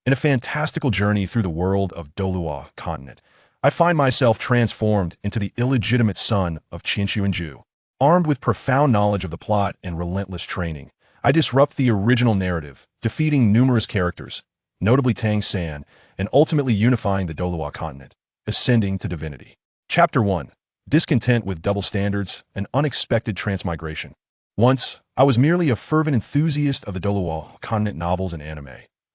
In a fantastical journey through the world of Douluo Continent, I find myself transformed into the illegitimate son of Qinshu and Ju. Armed with profound knowledge of the plot and relentless training, I disrupt the original narrative, defeating numerous characters, notably Tang San, and ultimately unifying the Douluo Continent, ascending to divinity. Chapter 1. Discontent with double standards, an unexpected transmigration. Once, I was merely a fervent enthusiast of the Douluo Continent novels and anime,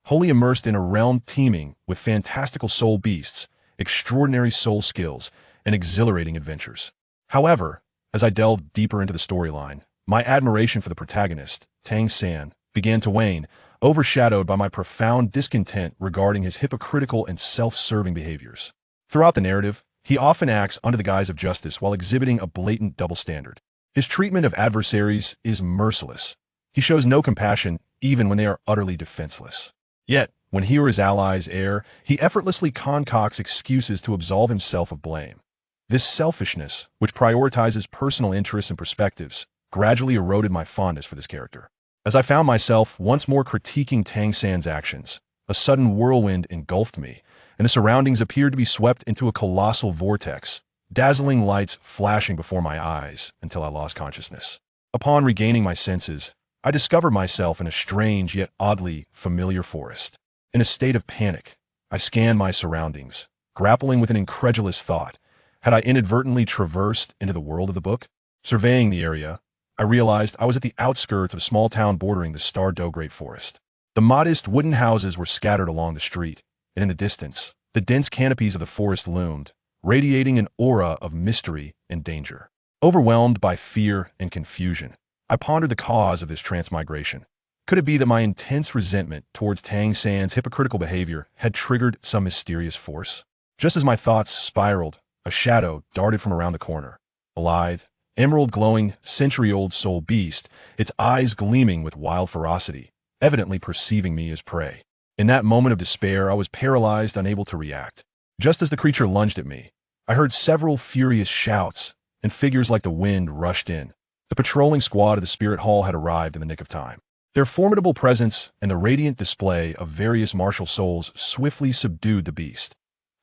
wholly immersed in a realm teeming with fantastical soul beasts, extraordinary soul skills, and exhilarating adventures. However, as I delved deeper into the storyline, my admiration for the protagonist, Tang San, began to wane, overshadowed by my profound discontent regarding his hypocritical and self-serving behaviors. Throughout the narrative, he often acts under the guise of justice while exhibiting a blatant double standard. His treatment of adversaries is merciless. He shows no compassion even when they are utterly defenseless. Yet, when he or his allies err, he effortlessly concocts excuses to absolve himself of blame. This selfishness, which prioritizes personal interests and perspectives, gradually eroded my fondness for this character. As I found myself once more critiquing Tang San's actions, a sudden whirlwind engulfed me, and the surroundings appeared to be swept into a colossal vortex, dazzling lights flashing before my eyes until I lost consciousness. Upon regaining my senses, I discovered myself in a strange yet oddly familiar forest. In a state of panic, I scanned my surroundings, grappling with an incredulous thought. Had I inadvertently traversed into the world of the book? Surveying the area, I realized I was at the outskirts of a small town bordering the Stardew Great Forest. The modest wooden houses were scattered along the street, and in the distance, the dense canopies of the forest loomed, radiating an aura of mystery and danger. Overwhelmed by fear and confusion, I pondered the cause of this transmigration. Could it be that my intense resentment towards Tang San's hypocritical behavior had triggered some mysterious force? Just as my thoughts spiraled, a shadow darted from around the corner. A lithe, emerald-glowing, century-old soul beast, its eyes gleaming with wild ferocity, evidently perceiving me as prey. In that moment of despair, I was paralyzed, unable to react. Just as the creature lunged at me, I heard several furious shouts, and figures like the wind rushed in. The patrolling squad of the Spirit Hall had arrived in the nick of time. Their formidable presence and the radiant display of various martial souls swiftly subdued the beast.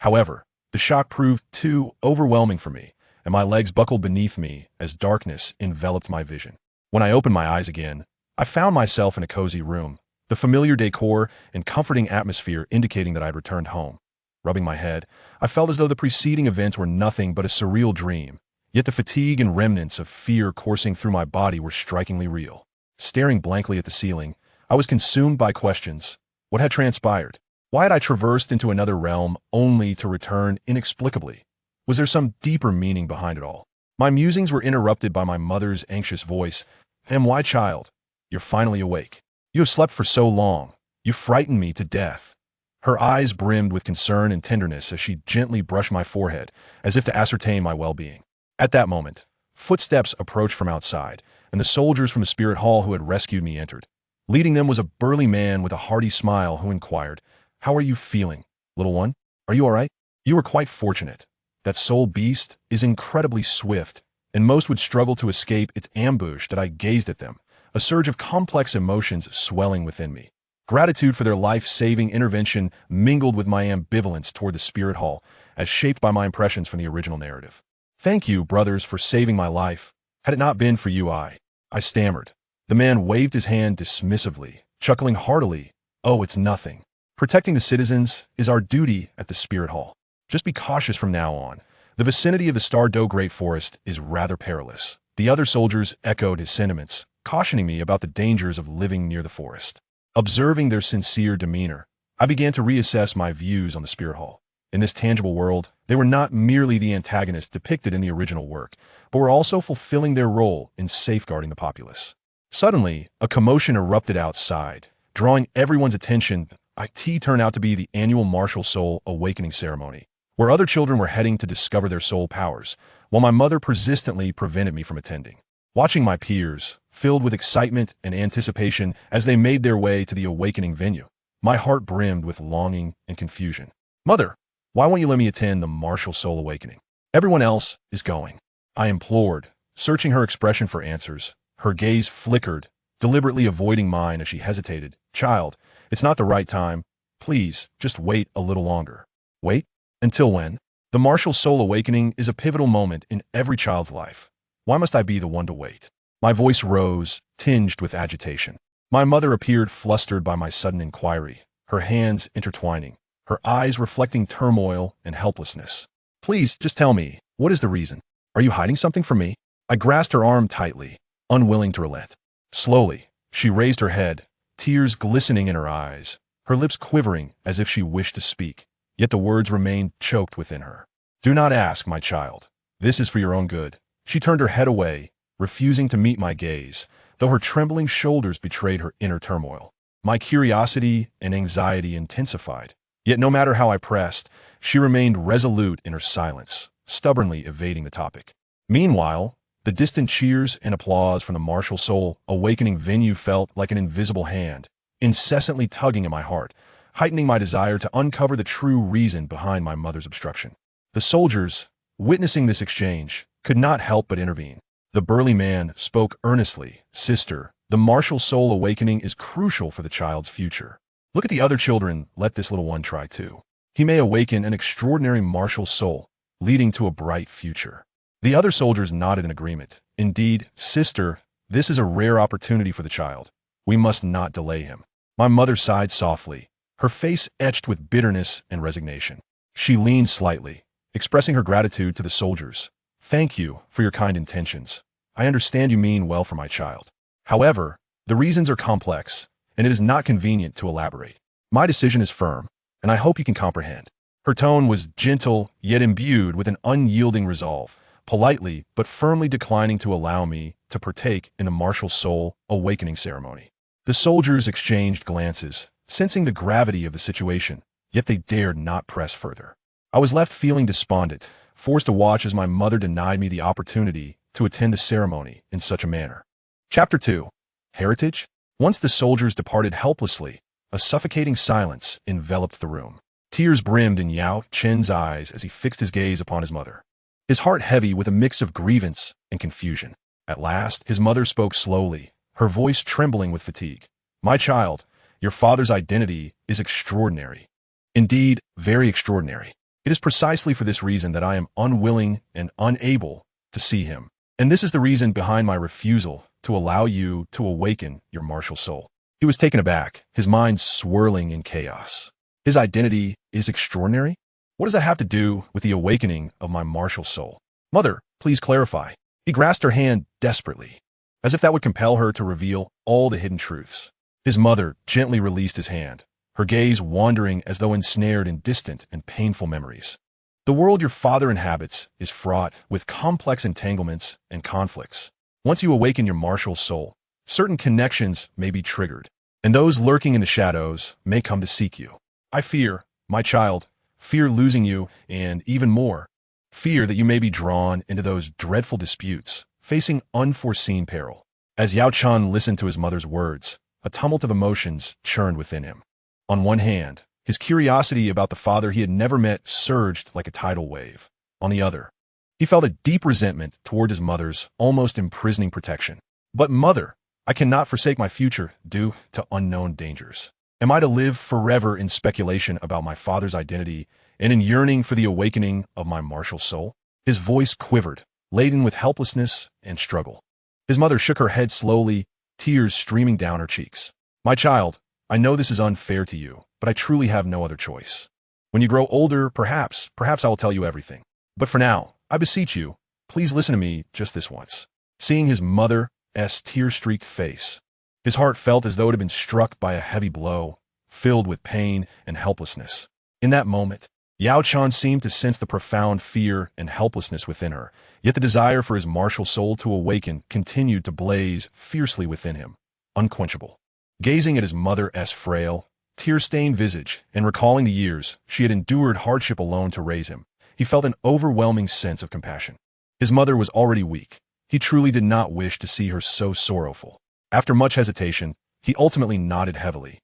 However, the shock proved too overwhelming for me, and my legs buckled beneath me as darkness enveloped my vision. When I opened my eyes again, I found myself in a cozy room, the familiar decor and comforting atmosphere indicating that I had returned home. Rubbing my head, I felt as though the preceding events were nothing but a surreal dream, yet the fatigue and remnants of fear coursing through my body were strikingly real. Staring blankly at the ceiling, I was consumed by questions. What had transpired? Why had I traversed into another realm only to return inexplicably? Was there some deeper meaning behind it all? My musings were interrupted by my mother's anxious voice. "Why, child? You're finally awake. You have slept for so long. You frightened me to death." Her eyes brimmed with concern and tenderness as she gently brushed my forehead, as if to ascertain my well-being. At that moment, footsteps approached from outside, and the soldiers from the Spirit Hall who had rescued me entered. Leading them was a burly man with a hearty smile who inquired, "How are you feeling, little one? Are you all right? You were quite fortunate. That soul beast is incredibly swift, and most would struggle to escape its ambush." That I gazed at them, a surge of complex emotions swelling within me. Gratitude for their life-saving intervention mingled with my ambivalence toward the Spirit Hall, as shaped by my impressions from the original narrative. "Thank you, brothers, for saving my life. Had it not been for you, I stammered. The man waved his hand dismissively, chuckling heartily. "Oh, it's nothing. Protecting the citizens is our duty at the Spirit Hall. Just be cautious from now on. The vicinity of the Stardew Great Forest is rather perilous." The other soldiers echoed his sentiments, cautioning me about the dangers of living near the forest. Observing their sincere demeanor, I began to reassess my views on the Spirit Hall. In this tangible world, they were not merely the antagonists depicted in the original work, but were also fulfilling their role in safeguarding the populace. Suddenly, a commotion erupted outside, drawing everyone's attention. It turned out to be the annual martial soul awakening ceremony, where other children were heading to discover their soul powers, while my mother persistently prevented me from attending. Watching my peers, filled with excitement and anticipation as they made their way to the awakening venue, my heart brimmed with longing and confusion. "Mother, why won't you let me attend the martial soul awakening? Everyone else is going," I implored, searching her expression for answers. Her gaze flickered, deliberately avoiding mine as she hesitated. "Child, it's not the right time. Please, just wait a little longer. Wait? Until when? The martial soul awakening is a pivotal moment in every child's life. Why must I be the one to wait? My voice rose, tinged with agitation. My mother appeared flustered by my sudden inquiry, her hands intertwining, her eyes reflecting turmoil and helplessness. Please, just tell me, what is the reason? Are you hiding something from me? I grasped her arm tightly, unwilling to relent. Slowly, she raised her head, tears glistening in her eyes, her lips quivering as if she wished to speak, yet the words remained choked within her. Do not ask, my child. This is for your own good. She turned her head away, refusing to meet my gaze, though her trembling shoulders betrayed her inner turmoil. My curiosity and anxiety intensified, yet no matter how I pressed, she remained resolute in her silence, stubbornly evading the topic. Meanwhile, the distant cheers and applause from the martial soul awakening venue felt like an invisible hand, incessantly tugging at my heart, heightening my desire to uncover the true reason behind my mother's obstruction. The soldiers, witnessing this exchange, could not help but intervene. The burly man spoke earnestly. Sister, the martial soul awakening is crucial for the child's future. Look at the other children, let this little one try too. He may awaken an extraordinary martial soul, leading to a bright future. The other soldiers nodded in agreement. Indeed, sister, this is a rare opportunity for the child. We must not delay him. My mother sighed softly, her face etched with bitterness and resignation. She leaned slightly, expressing her gratitude to the soldiers. Thank you for your kind intentions. I understand you mean well for my child. However, the reasons are complex, and it is not convenient to elaborate. My decision is firm, and I hope you can comprehend. Her tone was gentle, yet imbued with an unyielding resolve, politely but firmly declining to allow me to partake in the martial soul awakening ceremony. The soldiers exchanged glances, sensing the gravity of the situation, yet they dared not press further. I was left feeling despondent, forced to watch as my mother denied me the opportunity to attend the ceremony in such a manner. Chapter 2. Heritage? Once the soldiers departed helplessly, a suffocating silence enveloped the room. Tears brimmed in Yao Chen's eyes as he fixed his gaze upon his mother, his heart heavy with a mix of grievance and confusion. At last, his mother spoke slowly, her voice trembling with fatigue. My child, your father's identity is extraordinary. Indeed, very extraordinary. It is precisely for this reason that I am unwilling and unable to see him. And this is the reason behind my refusal to allow you to awaken your martial soul. He was taken aback, his mind swirling in chaos. His identity is extraordinary? What does that have to do with the awakening of my martial soul? Mother, please clarify. He grasped her hand desperately, as if that would compel her to reveal all the hidden truths. His mother gently released his hand, her gaze wandering as though ensnared in distant and painful memories. The world your father inhabits is fraught with complex entanglements and conflicts. Once you awaken your martial soul, certain connections may be triggered, and those lurking in the shadows may come to seek you. I fear, my child, fear losing you, and even more, fear that you may be drawn into those dreadful disputes, facing unforeseen peril. As Yao Chan listened to his mother's words, a tumult of emotions churned within him. On one hand, his curiosity about the father he had never met surged like a tidal wave. On the other, he felt a deep resentment toward his mother's almost imprisoning protection. But mother, I cannot forsake my future due to unknown dangers. Am I to live forever in speculation about my father's identity and in yearning for the awakening of my martial soul? His voice quivered, laden with helplessness and struggle. His mother shook her head slowly, tears streaming down her cheeks. My child, I know this is unfair to you, but I truly have no other choice. When you grow older, perhaps I will tell you everything. But for now, I beseech you, please listen to me just this once. Seeing his mother's tear-streaked face, his heart felt as though it had been struck by a heavy blow, filled with pain and helplessness. In that moment, Yao Chan seemed to sense the profound fear and helplessness within her, yet the desire for his martial soul to awaken continued to blaze fiercely within him, unquenchable. Gazing at his mother's frail, tear-stained visage and recalling the years she had endured hardship alone to raise him, he felt an overwhelming sense of compassion. His mother was already weak. He truly did not wish to see her so sorrowful. After much hesitation, he ultimately nodded heavily,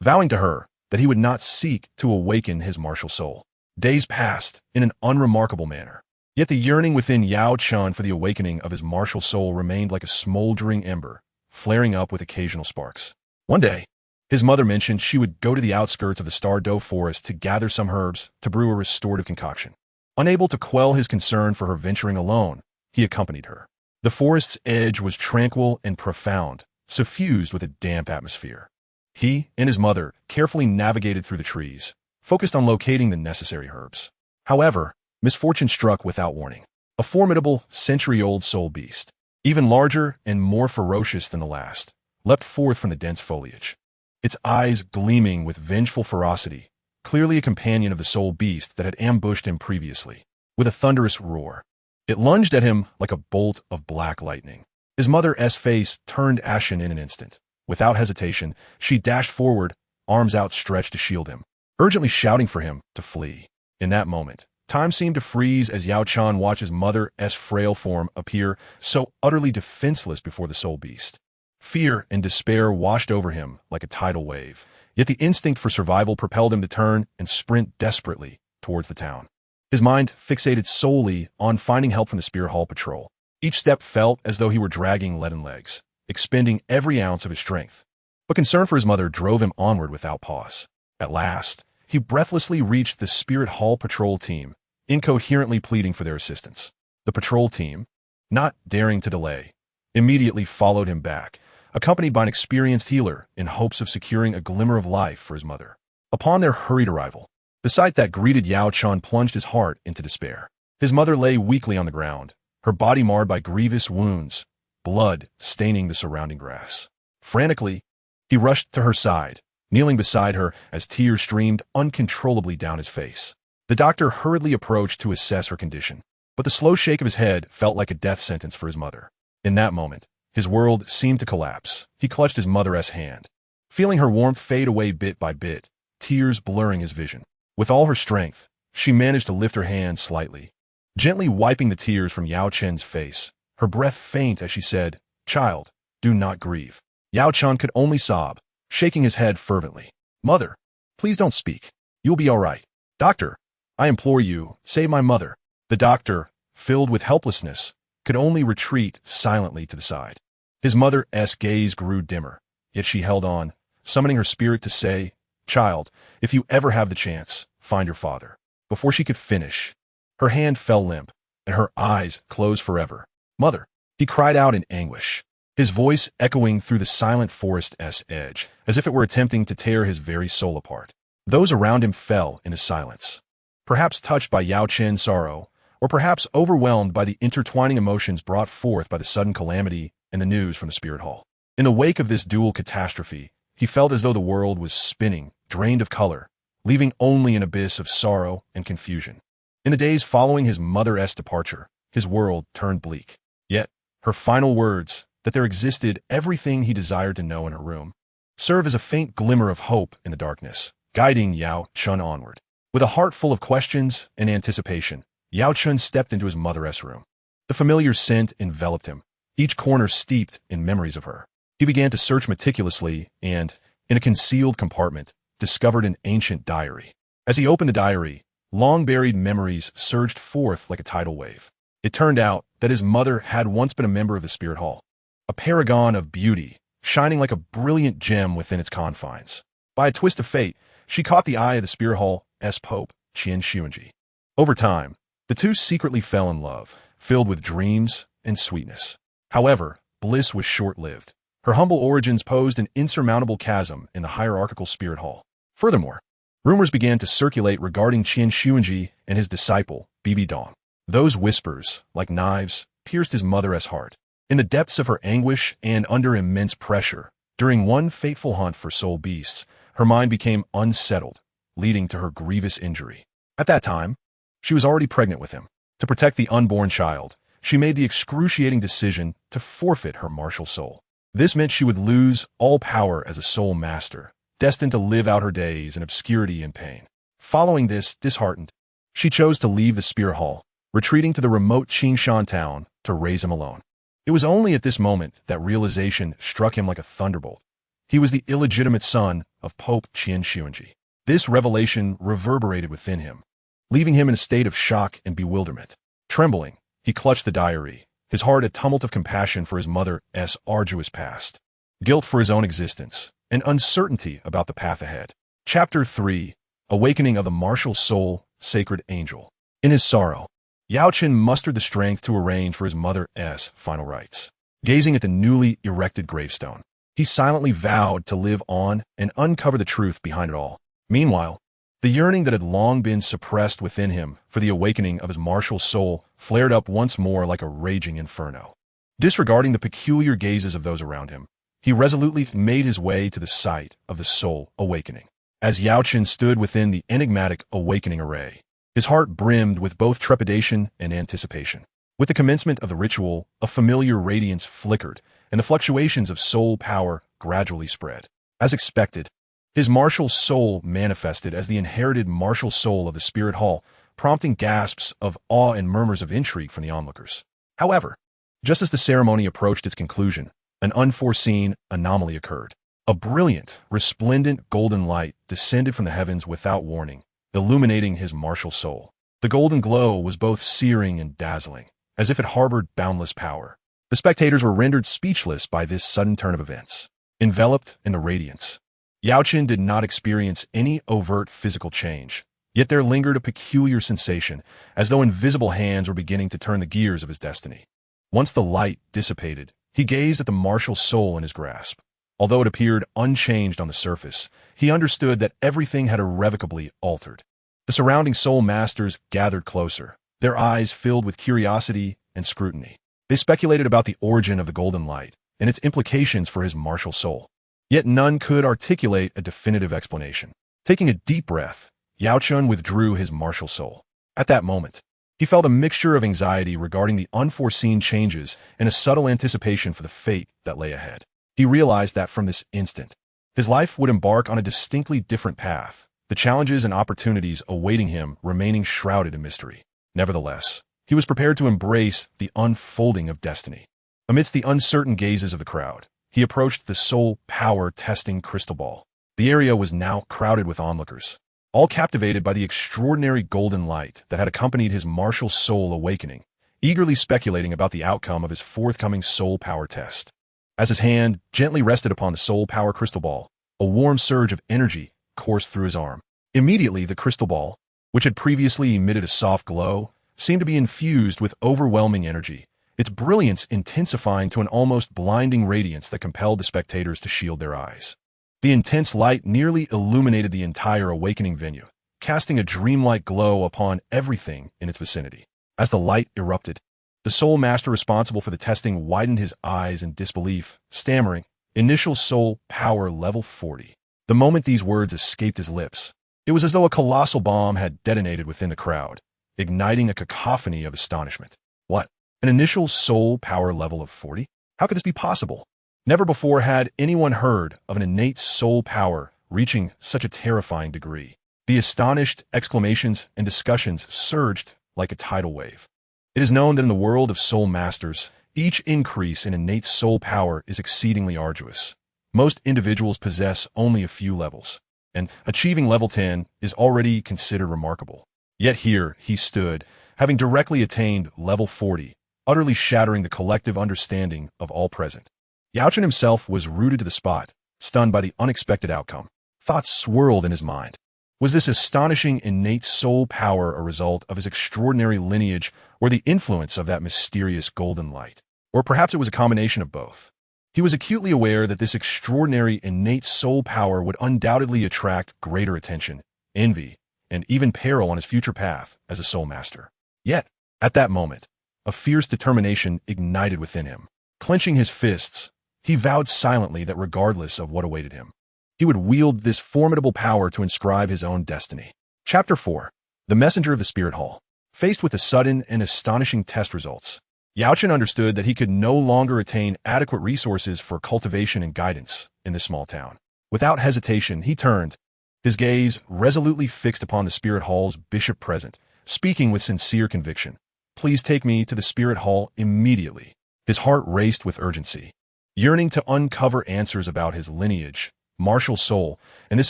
vowing to her that he would not seek to awaken his martial soul. Days passed in an unremarkable manner. Yet the yearning within Yao Chan for the awakening of his martial soul remained like a smoldering ember, flaring up with occasional sparks. One day, His mother mentioned she would go to the outskirts of the Douluo forest to gather some herbs to brew a restorative concoction. Unable to quell his concern for her venturing alone, he accompanied her. The forest's edge was tranquil and profound, suffused with a damp atmosphere. He and his mother carefully navigated through the trees, focused on locating the necessary herbs. However, misfortune struck without warning. A formidable, century-old soul beast, even larger and more ferocious than the last, leapt forth from the dense foliage. Its eyes gleaming with vengeful ferocity, clearly a companion of the soul beast that had ambushed him previously. With a thunderous roar, it lunged at him like a bolt of black lightning. His mother's face turned ashen in an instant. Without hesitation, she dashed forward, arms outstretched to shield him, urgently shouting for him to flee. In that moment, time seemed to freeze as Yao Chan watched his mother's frail form appear so utterly defenseless before the soul beast. Fear and despair washed over him like a tidal wave, yet the instinct for survival propelled him to turn and sprint desperately towards the town. His mind fixated solely on finding help from the Spirit Hall patrol. Each step felt as though he were dragging leaden legs, expending every ounce of his strength. But concern for his mother drove him onward without pause. At last, he breathlessly reached the Spirit Hall patrol team, incoherently pleading for their assistance. The patrol team, not daring to delay, immediately followed him back, accompanied by an experienced healer in hopes of securing a glimmer of life for his mother. Upon their hurried arrival, the sight that greeted Yao Chan plunged his heart into despair. His mother lay weakly on the ground, her body marred by grievous wounds, blood staining the surrounding grass. Frantically, he rushed to her side, kneeling beside her as tears streamed uncontrollably down his face. The doctor hurriedly approached to assess her condition, but the slow shake of his head felt like a death sentence for his mother. In that moment, his world seemed to collapse. He clutched his mother's hand, feeling her warmth fade away bit by bit, tears blurring his vision. With all her strength, she managed to lift her hand slightly, gently wiping the tears from Yao Chen's face, her breath faint as she said, "Child, do not grieve." Yao Chen could only sob, shaking his head fervently. "Mother, please don't speak. You'll be all right. Doctor, I implore you, save my mother." The doctor, filled with helplessness, could only retreat silently to the side. His mother's gaze grew dimmer, yet she held on, summoning her spirit to say, "Child, if you ever have the chance, find your father." Before she could finish, her hand fell limp, and her eyes closed forever. "Mother," he cried out in anguish, his voice echoing through the silent forest's edge, as if it were attempting to tear his very soul apart. Those around him fell into silence, perhaps touched by Yao Chen's sorrow, or perhaps overwhelmed by the intertwining emotions brought forth by the sudden calamity and the news from the Spirit Hall. In the wake of this dual catastrophe, he felt as though the world was spinning, drained of color, leaving only an abyss of sorrow and confusion. In the days following his mother's departure, his world turned bleak. Yet, her final words, that there existed everything he desired to know in her room, served as a faint glimmer of hope in the darkness, guiding Yao Chen onward. With a heart full of questions and anticipation, Yao Chen stepped into his mother's room. The familiar scent enveloped him, each corner steeped in memories of her. He began to search meticulously and, in a concealed compartment, discovered an ancient diary. As he opened the diary, long-buried memories surged forth like a tidal wave. It turned out that his mother had once been a member of the Spirit Hall, a paragon of beauty, shining like a brilliant gem within its confines. By a twist of fate, she caught the eye of the Spirit Hall's Pope, Qian Xuanji. Over time, the two secretly fell in love, filled with dreams and sweetness. However, bliss was short-lived. Her humble origins posed an insurmountable chasm in the hierarchical Spirit Hall. Furthermore, rumors began to circulate regarding Qian Xuanji and his disciple, Bibi Dong. Those whispers, like knives, pierced his mother's heart. In the depths of her anguish and under immense pressure, during one fateful hunt for soul beasts, her mind became unsettled, leading to her grievous injury. At that time, she was already pregnant with him. To protect the unborn child, she made the excruciating decision to forfeit her martial soul. This meant she would lose all power as a soul master, destined to live out her days in obscurity and pain. Following this, disheartened, she chose to leave the Spirit Hall, retreating to the remote Qingshan town to raise him alone. It was only at this moment that realization struck him like a thunderbolt. He was the illegitimate son of Pope Qian Xuanji. This revelation reverberated within him, leaving him in a state of shock and bewilderment. Trembling, he clutched the diary, his heart a tumult of compassion for his mother's arduous past, guilt for his own existence, and uncertainty about the path ahead. Chapter 3. Awakening of the Martial Soul, Sacred Angel. In his sorrow, Yaochen mustered the strength to arrange for his mother's final rites. Gazing at the newly erected gravestone, he silently vowed to live on and uncover the truth behind it all. Meanwhile, the yearning that had long been suppressed within him for the awakening of his martial soul flared up once more like a raging inferno. Disregarding the peculiar gazes of those around him, he resolutely made his way to the site of the soul awakening. As Yaochen stood within the enigmatic awakening array, his heart brimmed with both trepidation and anticipation. With the commencement of the ritual, a familiar radiance flickered, and the fluctuations of soul power gradually spread. As expected, his martial soul manifested as the inherited martial soul of the spirit hall, prompting gasps of awe and murmurs of intrigue from the onlookers. However, just as the ceremony approached its conclusion, an unforeseen anomaly occurred. A brilliant, resplendent golden light descended from the heavens without warning, illuminating his martial soul. The golden glow was both searing and dazzling, as if it harbored boundless power. The spectators were rendered speechless by this sudden turn of events. Enveloped in the radiance, Yaochen did not experience any overt physical change, yet there lingered a peculiar sensation, as though invisible hands were beginning to turn the gears of his destiny. Once the light dissipated, he gazed at the martial soul in his grasp. Although it appeared unchanged on the surface, he understood that everything had irrevocably altered. The surrounding soul masters gathered closer, their eyes filled with curiosity and scrutiny. They speculated about the origin of the golden light and its implications for his martial soul. Yet none could articulate a definitive explanation. Taking a deep breath, Yaochen withdrew his martial soul. At that moment, he felt a mixture of anxiety regarding the unforeseen changes and a subtle anticipation for the fate that lay ahead. He realized that from this instant, his life would embark on a distinctly different path, the challenges and opportunities awaiting him remaining shrouded in mystery. Nevertheless, he was prepared to embrace the unfolding of destiny. Amidst the uncertain gazes of the crowd, he approached the soul power testing crystal ball. The area was now crowded with onlookers, all captivated by the extraordinary golden light that had accompanied his martial soul awakening, eagerly speculating about the outcome of his forthcoming soul power test. As his hand gently rested upon the soul power crystal ball, a warm surge of energy coursed through his arm. Immediately, the crystal ball, which had previously emitted a soft glow, seemed to be infused with overwhelming energy, its brilliance intensifying to an almost blinding radiance that compelled the spectators to shield their eyes. The intense light nearly illuminated the entire awakening venue, casting a dreamlike glow upon everything in its vicinity. As the light erupted, the soul master responsible for the testing widened his eyes in disbelief, stammering, "Initial soul power level 40. The moment these words escaped his lips, it was as though a colossal bomb had detonated within the crowd, igniting a cacophony of astonishment. What? An initial soul power level of 40? How could this be possible? Never before had anyone heard of an innate soul power reaching such a terrifying degree. The astonished exclamations and discussions surged like a tidal wave. It is known that in the world of soul masters, each increase in innate soul power is exceedingly arduous. Most individuals possess only a few levels, and achieving level 10 is already considered remarkable. Yet here he stood, having directly attained level 40, utterly shattering the collective understanding of all present. Yaochen himself was rooted to the spot, stunned by the unexpected outcome. Thoughts swirled in his mind. Was this astonishing innate soul power a result of his extraordinary lineage or the influence of that mysterious golden light? Or perhaps it was a combination of both. He was acutely aware that this extraordinary innate soul power would undoubtedly attract greater attention, envy, and even peril on his future path as a soul master. Yet, at that moment, a fierce determination ignited within him. Clenching his fists, he vowed silently that regardless of what awaited him, he would wield this formidable power to inscribe his own destiny. Chapter 4. The Messenger of the Spirit Hall. Faced with the sudden and astonishing test results, Yaochen understood that he could no longer attain adequate resources for cultivation and guidance in this small town. Without hesitation, he turned, his gaze resolutely fixed upon the Spirit Hall's bishop present, speaking with sincere conviction. "Please take me to the Spirit Hall immediately." His heart raced with urgency, yearning to uncover answers about his lineage, martial soul, and this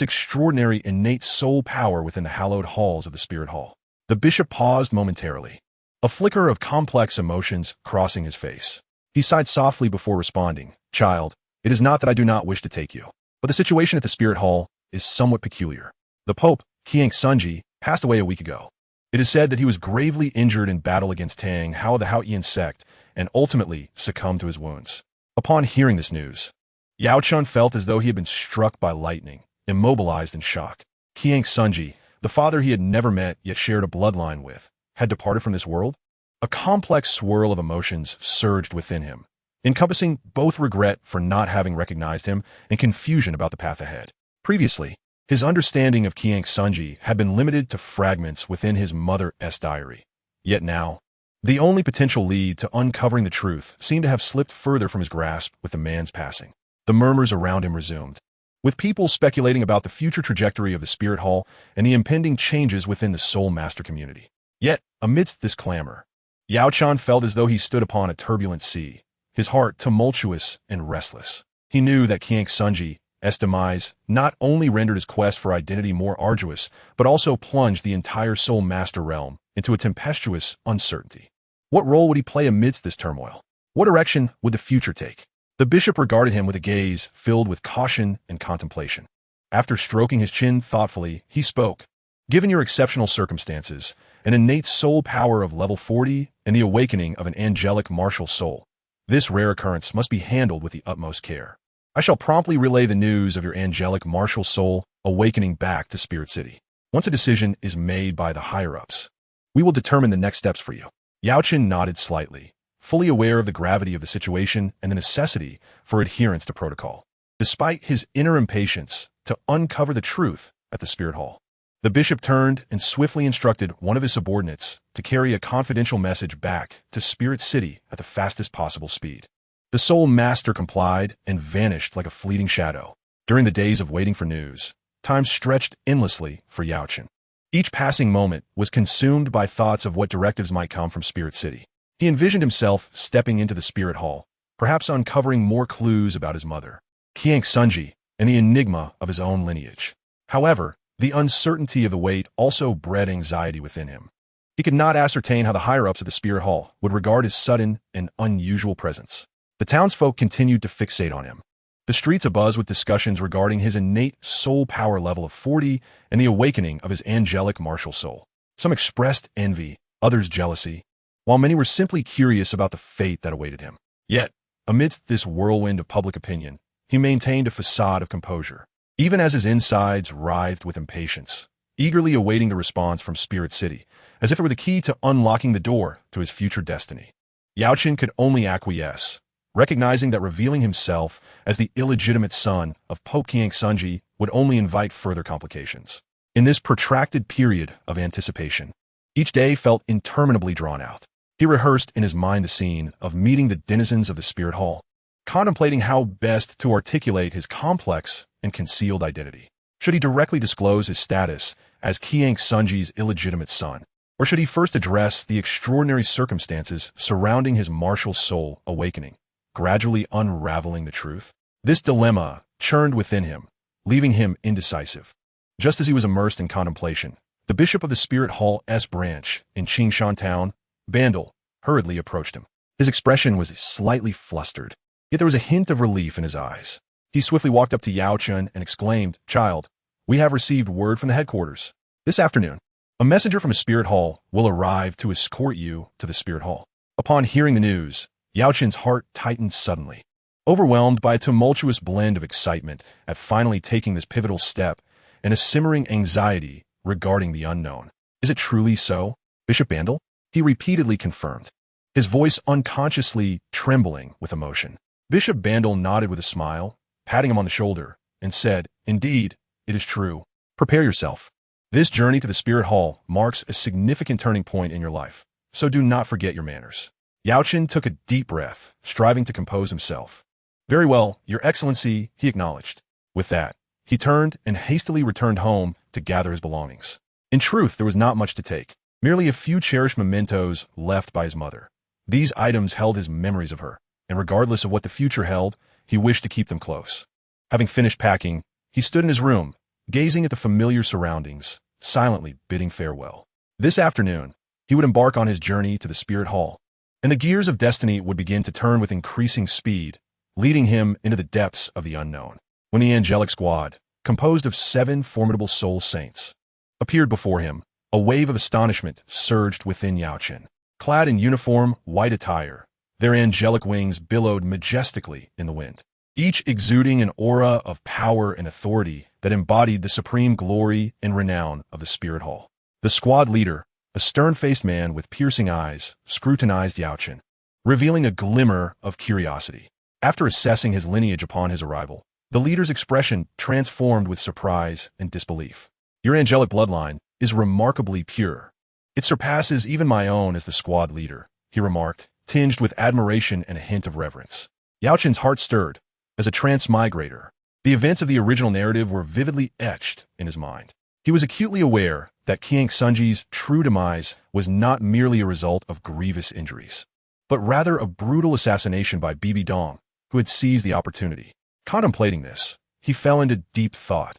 extraordinary innate soul power within the hallowed halls of the Spirit Hall. The bishop paused momentarily, a flicker of complex emotions crossing his face. He sighed softly before responding, "Child, it is not that I do not wish to take you. But the situation at the Spirit Hall is somewhat peculiar. The Pope, Qiang Sunji, passed away a week ago. It is said that he was gravely injured in battle against Tang, the Haotian sect, and ultimately succumbed to his wounds. Upon hearing this news, Yao Chun felt as though he had been struck by lightning, immobilized in shock. Qiang Sunji, the father he had never met yet shared a bloodline with, had departed from this world? A complex swirl of emotions surged within him, encompassing both regret for not having recognized him and confusion about the path ahead. Previously, his understanding of Qiang Sunji had been limited to fragments within his mother's diary. Yet now, the only potential lead to uncovering the truth seemed to have slipped further from his grasp with the man's passing. The murmurs around him resumed, with people speculating about the future trajectory of the Spirit Hall and the impending changes within the Soul Master community. Yet, amidst this clamor, Yao Chan felt as though he stood upon a turbulent sea, his heart tumultuous and restless. He knew that Qiang Sunji's demise not only rendered his quest for identity more arduous, but also plunged the entire Soul Master realm into a tempestuous uncertainty. What role would he play amidst this turmoil? What direction would the future take? The bishop regarded him with a gaze filled with caution and contemplation. After stroking his chin thoughtfully, he spoke. Given your exceptional circumstances, an innate soul power of level 40, and the awakening of an angelic martial soul, this rare occurrence must be handled with the utmost care. I shall promptly relay the news of your angelic martial soul awakening back to Spirit City. Once a decision is made by the higher-ups, we will determine the next steps for you. Yao Chen nodded slightly, fully aware of the gravity of the situation and the necessity for adherence to protocol. Despite his inner impatience to uncover the truth at the Spirit Hall, the bishop turned and swiftly instructed one of his subordinates to carry a confidential message back to Spirit City at the fastest possible speed. The Soul Master complied and vanished like a fleeting shadow. During the days of waiting for news, time stretched endlessly for Yao Chen. Each passing moment was consumed by thoughts of what directives might come from Spirit City. He envisioned himself stepping into the Spirit Hall, perhaps uncovering more clues about his mother, Qiang Sunji, and the enigma of his own lineage. However, the uncertainty of the wait also bred anxiety within him. He could not ascertain how the higher-ups at the Spirit Hall would regard his sudden and unusual presence. The townsfolk continued to fixate on him, the streets abuzz with discussions regarding his innate soul power level of 40 and the awakening of his angelic martial soul. Some expressed envy, others jealousy, while many were simply curious about the fate that awaited him. Yet, amidst this whirlwind of public opinion, he maintained a facade of composure, even as his insides writhed with impatience, eagerly awaiting the response from Spirit City, as if it were the key to unlocking the door to his future destiny. Yao Chen could only acquiesce, recognizing that revealing himself as the illegitimate son of Pope Qiang Sunji would only invite further complications. In this protracted period of anticipation, each day felt interminably drawn out. He rehearsed in his mind the scene of meeting the denizens of the Spirit Hall, contemplating how best to articulate his complex and concealed identity. Should he directly disclose his status as Qiang Sunji's illegitimate son, or should he first address the extraordinary circumstances surrounding his martial soul awakening, gradually unraveling the truth? This dilemma churned within him, leaving him indecisive. Just as he was immersed in contemplation, the bishop of the Spirit Hall's branch in Qingshan Town, Bandel, hurriedly approached him. His expression was slightly flustered, yet there was a hint of relief in his eyes. He swiftly walked up to Yao Chen and exclaimed, "Child, we have received word from the headquarters. This afternoon, a messenger from the Spirit Hall will arrive to escort you to the Spirit Hall." Upon hearing the news, Yao Chen's heart tightened suddenly, overwhelmed by a tumultuous blend of excitement at finally taking this pivotal step and a simmering anxiety regarding the unknown. "Is it truly so, Bishop Bandel?" he repeatedly confirmed, his voice unconsciously trembling with emotion. Bishop Bandel nodded with a smile, patting him on the shoulder, and said, "Indeed, it is true. Prepare yourself. This journey to the Spirit Hall marks a significant turning point in your life, so do not forget your manners." Yao Chen took a deep breath, striving to compose himself. "Very well, Your Excellency," he acknowledged. With that, he turned and hastily returned home to gather his belongings. In truth, there was not much to take, merely a few cherished mementos left by his mother. These items held his memories of her, and regardless of what the future held, he wished to keep them close. Having finished packing, he stood in his room, gazing at the familiar surroundings, silently bidding farewell. This afternoon, he would embark on his journey to the Spirit Hall, and the gears of destiny would begin to turn with increasing speed, leading him into the depths of the unknown. when the angelic squad, composed of 7 formidable soul saints, appeared before him. A wave of astonishment surged within Yaochen. Clad in uniform, white attire, their angelic wings billowed majestically in the wind, each exuding an aura of power and authority that embodied the supreme glory and renown of the Spirit Hall. The squad leader, a stern-faced man with piercing eyes, scrutinized Yaochen, revealing a glimmer of curiosity. After assessing his lineage upon his arrival, the leader's expression transformed with surprise and disbelief. Your angelic bloodline is remarkably pure. It surpasses even my own as the squad leader, he remarked, tinged with admiration and a hint of reverence. Yaochen's heart stirred. As a transmigrator, the events of the original narrative were vividly etched in his mind. He was acutely aware that Qiang Sunji's true demise was not merely a result of grievous injuries, but rather a brutal assassination by Bibi Dong, who had seized the opportunity. Contemplating this, he fell into deep thought.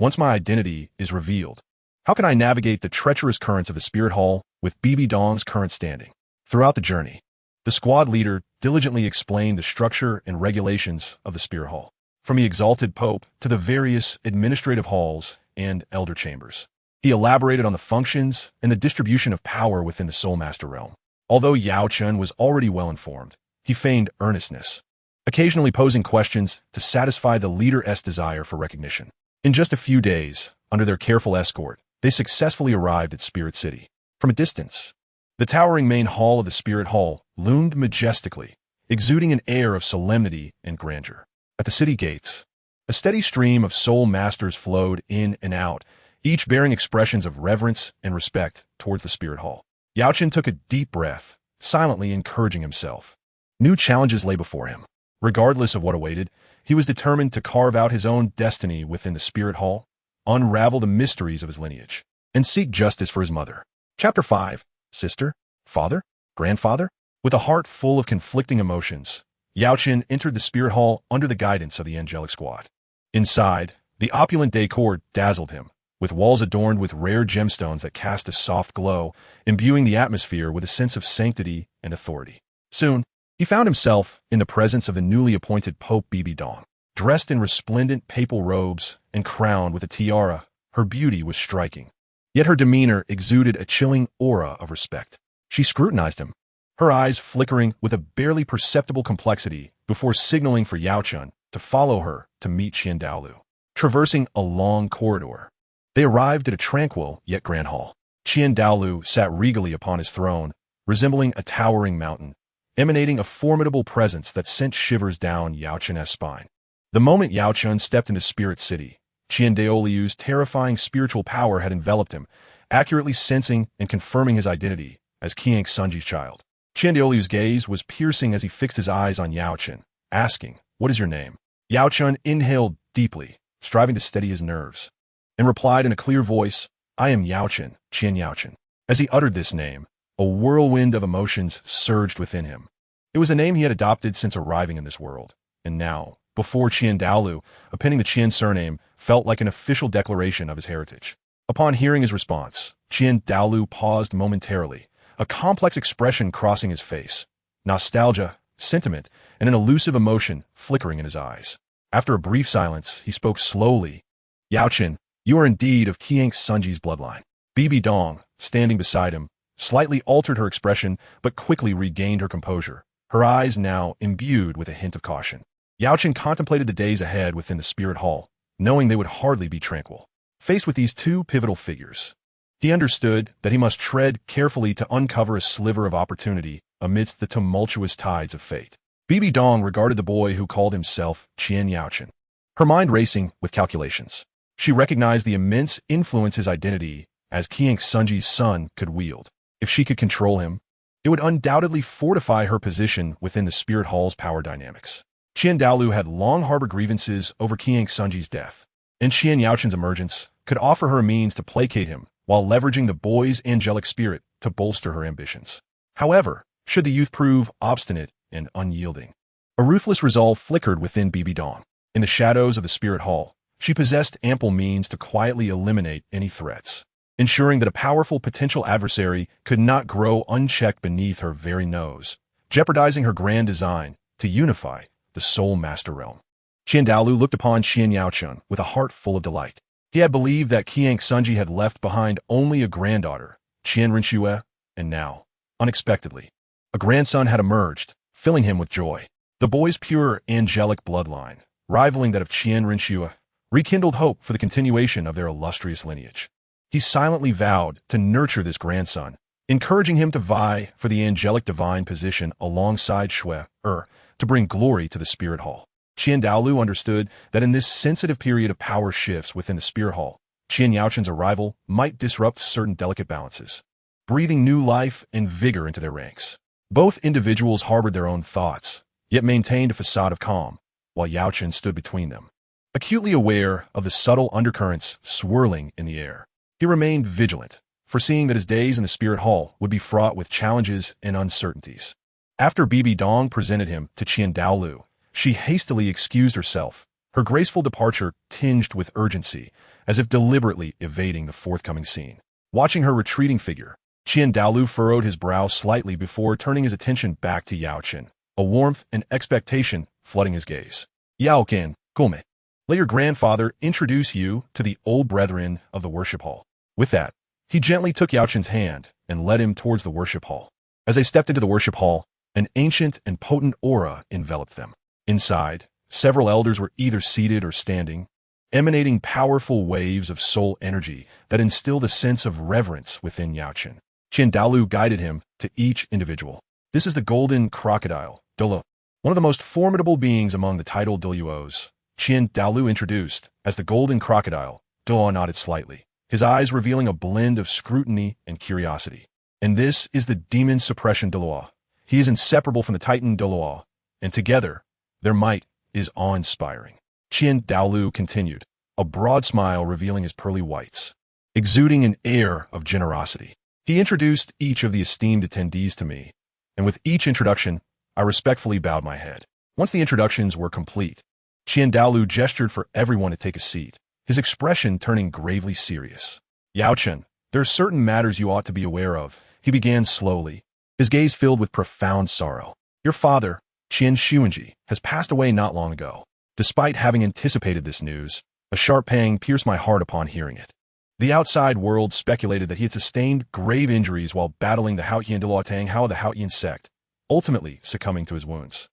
Once my identity is revealed, how can I navigate the treacherous currents of the Spirit Hall with Bibi Dong's current standing? Throughout the journey, the squad leader diligently explained the structure and regulations of the Spirit Hall, from the exalted Pope to the various administrative halls and elder chambers. He elaborated on the functions and the distribution of power within the Soul Master realm. Although Yaochen was already well informed, he feigned earnestness, occasionally posing questions to satisfy the leader's desire for recognition. In just a few days, under their careful escort, they successfully arrived at Spirit City. From a distance, the towering main hall of the Spirit Hall loomed majestically, exuding an air of solemnity and grandeur. At the city gates, a steady stream of soul masters flowed in and out, each bearing expressions of reverence and respect towards the Spirit Hall. Yaochen took a deep breath, silently encouraging himself. New challenges lay before him. Regardless of what awaited, he was determined to carve out his own destiny within the Spirit Hall, unravel the mysteries of his lineage, and seek justice for his mother. Chapter 5. Sister? Father? Grandfather? With a heart full of conflicting emotions, Yaochen entered the Spirit Hall under the guidance of the angelic squad. Inside, the opulent decor dazzled him, with walls adorned with rare gemstones that cast a soft glow, imbuing the atmosphere with a sense of sanctity and authority. Soon, he found himself in the presence of the newly appointed Pope Bibi Dong. Dressed in resplendent papal robes and crowned with a tiara, her beauty was striking. Yet her demeanor exuded a chilling aura of respect. She scrutinized him, her eyes flickering with a barely perceptible complexity before signaling for Yaochen to follow her to meet Qian Douluo. Traversing a long corridor, they arrived at a tranquil yet grand hall. Qian Douluo sat regally upon his throne, resembling a towering mountain, emanating a formidable presence that sent shivers down Yaochen's spine. The moment Yaochen stepped into Spirit City, Qian Douluo's terrifying spiritual power had enveloped him, accurately sensing and confirming his identity as Qiang Sunji's child. Qian Douluo's gaze was piercing as he fixed his eyes on Yaochen, asking, "What is your name?" Yaochen inhaled deeply, striving to steady his nerves, and replied in a clear voice, "I am Yaochen, Qian Yaochen." As he uttered this name, a whirlwind of emotions surged within him. It was a name he had adopted since arriving in this world, and now, before Qian Douluo, appending the Qian surname felt like an official declaration of his heritage. Upon hearing his response, Qian Douluo paused momentarily, a complex expression crossing his face, nostalgia, sentiment, and an elusive emotion flickering in his eyes. After a brief silence, he spoke slowly. "Yaochen, you are indeed of Qiang Sunji's bloodline." Bibi Dong, standing beside him, slightly altered her expression but quickly regained her composure, her eyes now imbued with a hint of caution. Yaochen contemplated the days ahead within the Spirit Hall, knowing they would hardly be tranquil. Faced with these two pivotal figures, he understood that he must tread carefully to uncover a sliver of opportunity amidst the tumultuous tides of fate. Bibi Dong regarded the boy who called himself Qian Yaochen, her mind racing with calculations. She recognized the immense influence his identity as Qiang Sunji's son could wield. If she could control him, it would undoubtedly fortify her position within the Spirit Hall's power dynamics. Qian Douluo had long harbored grievances over Qiang Sunji's death, and Qian Yaochen's emergence could offer her a means to placate him while leveraging the boy's angelic spirit to bolster her ambitions. However, should the youth prove obstinate and unyielding, a ruthless resolve flickered within Bibi Dong. In the shadows of the Spirit Hall, she possessed ample means to quietly eliminate any threats, ensuring that a powerful potential adversary could not grow unchecked beneath her very nose, jeopardizing her grand design to unify the Soul Master realm. Qian Daolu looked upon Qian Yaochun with a heart full of delight. He had believed that Qiang Sunji had left behind only a granddaughter, Qian Rinxue, and now, unexpectedly, a grandson had emerged, filling him with joy. The boy's pure angelic bloodline, rivaling that of Qian Rinxue, rekindled hope for the continuation of their illustrious lineage. He silently vowed to nurture this grandson, encouraging him to vie for the angelic divine position alongside Shui, to bring glory to the Spirit Hall. Qian Daolu understood that in this sensitive period of power shifts within the Spirit Hall, Qian Yaochun's arrival might disrupt certain delicate balances, breathing new life and vigor into their ranks. Both individuals harbored their own thoughts, yet maintained a facade of calm, while Yaochun stood between them, acutely aware of the subtle undercurrents swirling in the air. He remained vigilant, foreseeing that his days in the Spirit Hall would be fraught with challenges and uncertainties. After Bibi Dong presented him to Qian Daolu, she hastily excused herself, her graceful departure tinged with urgency, as if deliberately evading the forthcoming scene. Watching her retreating figure, Qian Daolu furrowed his brow slightly before turning his attention back to Yaochun, a warmth and expectation flooding his gaze. Yaochen, Gome, let your grandfather introduce you to the old brethren of the worship hall. With that, he gently took Yaochun's hand and led him towards the worship hall. As they stepped into the worship hall, an ancient and potent aura enveloped them. Inside, several elders were either seated or standing, emanating powerful waves of soul energy that instilled a sense of reverence within Yaochun. Qian Daolu guided him to each individual. This is the golden crocodile, Douluo, one of the most formidable beings among the titled Douluos. Qian Daolu introduced as the golden crocodile. Douluo nodded slightly, his eyes revealing a blend of scrutiny and curiosity. And this is the demon suppression Douluo. He is inseparable from the titan Douluo, and together, their might is awe-inspiring. Qian Daolu continued, a broad smile revealing his pearly whites, exuding an air of generosity. He introduced each of the esteemed attendees to me, and with each introduction, I respectfully bowed my head. Once the introductions were complete, Qian Daolu gestured for everyone to take a seat, his expression turning gravely serious. Yaochun, there are certain matters you ought to be aware of, he began slowly, his gaze filled with profound sorrow. Your father, Qian Xuanji, has passed away not long ago. Despite having anticipated this news, a sharp pang pierced my heart upon hearing it. The outside world speculated that he had sustained grave injuries while battling the Haotian de Tang Hao, the Haotian sect, ultimately succumbing to his wounds.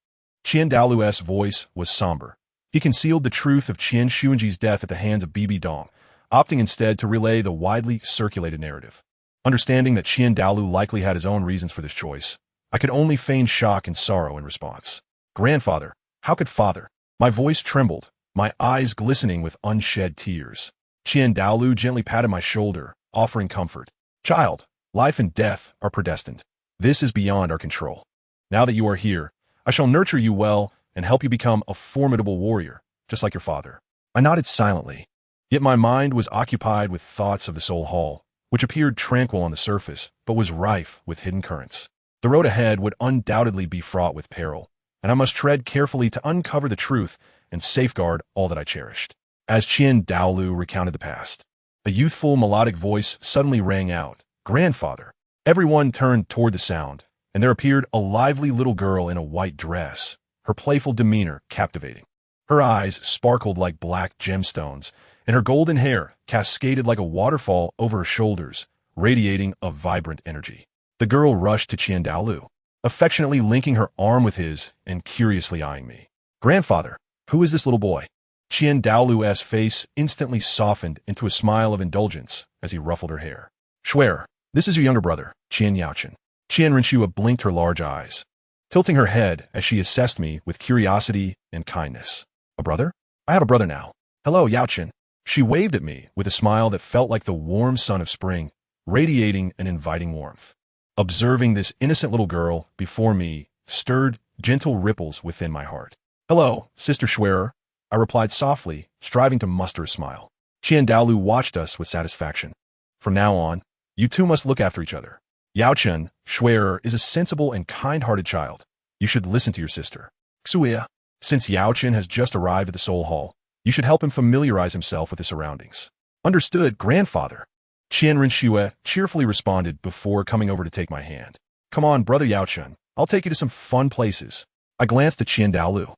Qian Daolu's voice was somber. He concealed the truth of Qian Xuanji's death at the hands of Bibi Dong, opting instead to relay the widely circulated narrative. Understanding that Qian Daolu likely had his own reasons for this choice, I could only feign shock and sorrow in response. Grandfather, how could father? My voice trembled, my eyes glistening with unshed tears. Qian Daolu gently patted my shoulder, offering comfort. Child, life and death are predestined. This is beyond our control. Now that you are here, I shall nurture you well and help you become a formidable warrior, just like your father. I nodded silently, yet my mind was occupied with thoughts of the Soul Hall, which appeared tranquil on the surface, but was rife with hidden currents. The road ahead would undoubtedly be fraught with peril, and I must tread carefully to uncover the truth and safeguard all that I cherished. As Qian Daolu recounted the past, a youthful melodic voice suddenly rang out, Grandfather. Everyone turned toward the sound, and there appeared a lively little girl in a white dress, her playful demeanor captivating. Her eyes sparkled like black gemstones, and her golden hair cascaded like a waterfall over her shoulders, radiating a vibrant energy. The girl rushed to Qian Daolu, affectionately linking her arm with his and curiously eyeing me. Grandfather, who is this little boy? Qian Daolu's face instantly softened into a smile of indulgence as he ruffled her hair. Swear, this is your younger brother, Qian Yaochun. Qian Rinxue blinked her large eyes, tilting her head as she assessed me with curiosity and kindness. A brother? I have a brother now. Hello, Yaochun. She waved at me with a smile that felt like the warm sun of spring, radiating an inviting warmth. Observing this innocent little girl before me stirred gentle ripples within my heart. Hello, Sister Schwerer, I replied softly, striving to muster a smile. Qian Daolu watched us with satisfaction. From now on, you two must look after each other. Yaochun, Schwerer, is a sensible and kind-hearted child. You should listen to your sister. Xuya, since Yaochun has just arrived at the Soul Hall, you should help him familiarize himself with the surroundings. Understood, Grandfather. Qian Rinxue cheerfully responded before coming over to take my hand. Come on, Brother Yaochun, I'll take you to some fun places. I glanced at Qian Daolu.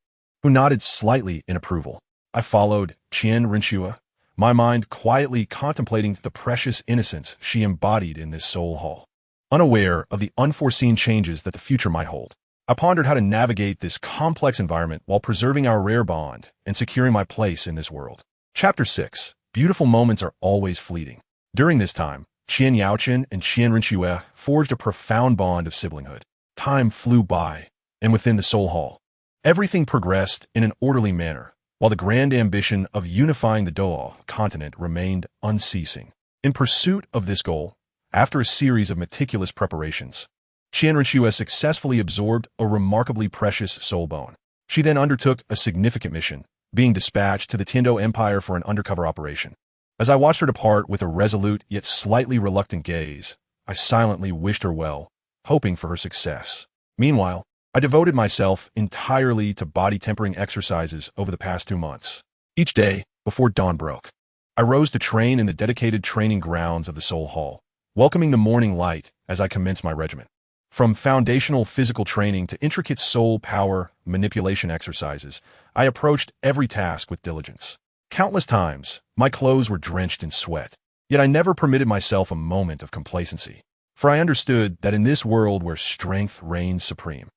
who nodded slightly in approval. I followed Qian Rinchua, my mind quietly contemplating the precious innocence she embodied in this soul hall. Unaware of the unforeseen changes that the future might hold, I pondered how to navigate this complex environment while preserving our rare bond and securing my place in this world. Chapter 6. Beautiful moments are always fleeting. During this time, Qian Yaoqian and Qian Rinchue forged a profound bond of siblinghood. Time flew by, and within the Soul Hall, everything progressed in an orderly manner, while the grand ambition of unifying the Douluo Continent remained unceasing. In pursuit of this goal, after a series of meticulous preparations, Qian Rinchue successfully absorbed a remarkably precious soul bone. She then undertook a significant mission, being dispatched to the Tiando Empire for an undercover operation. As I watched her depart with a resolute yet slightly reluctant gaze, I silently wished her well, hoping for her success. Meanwhile, I devoted myself entirely to body-tempering exercises over the past 2 months. Each day, before dawn broke, I rose to train in the dedicated training grounds of the Soul Hall, welcoming the morning light as I commenced my regimen. From foundational physical training to intricate soul power manipulation exercises, I approached every task with diligence. Countless times, my clothes were drenched in sweat, yet I never permitted myself a moment of complacency, for I understood that in this world where strength reigns supreme,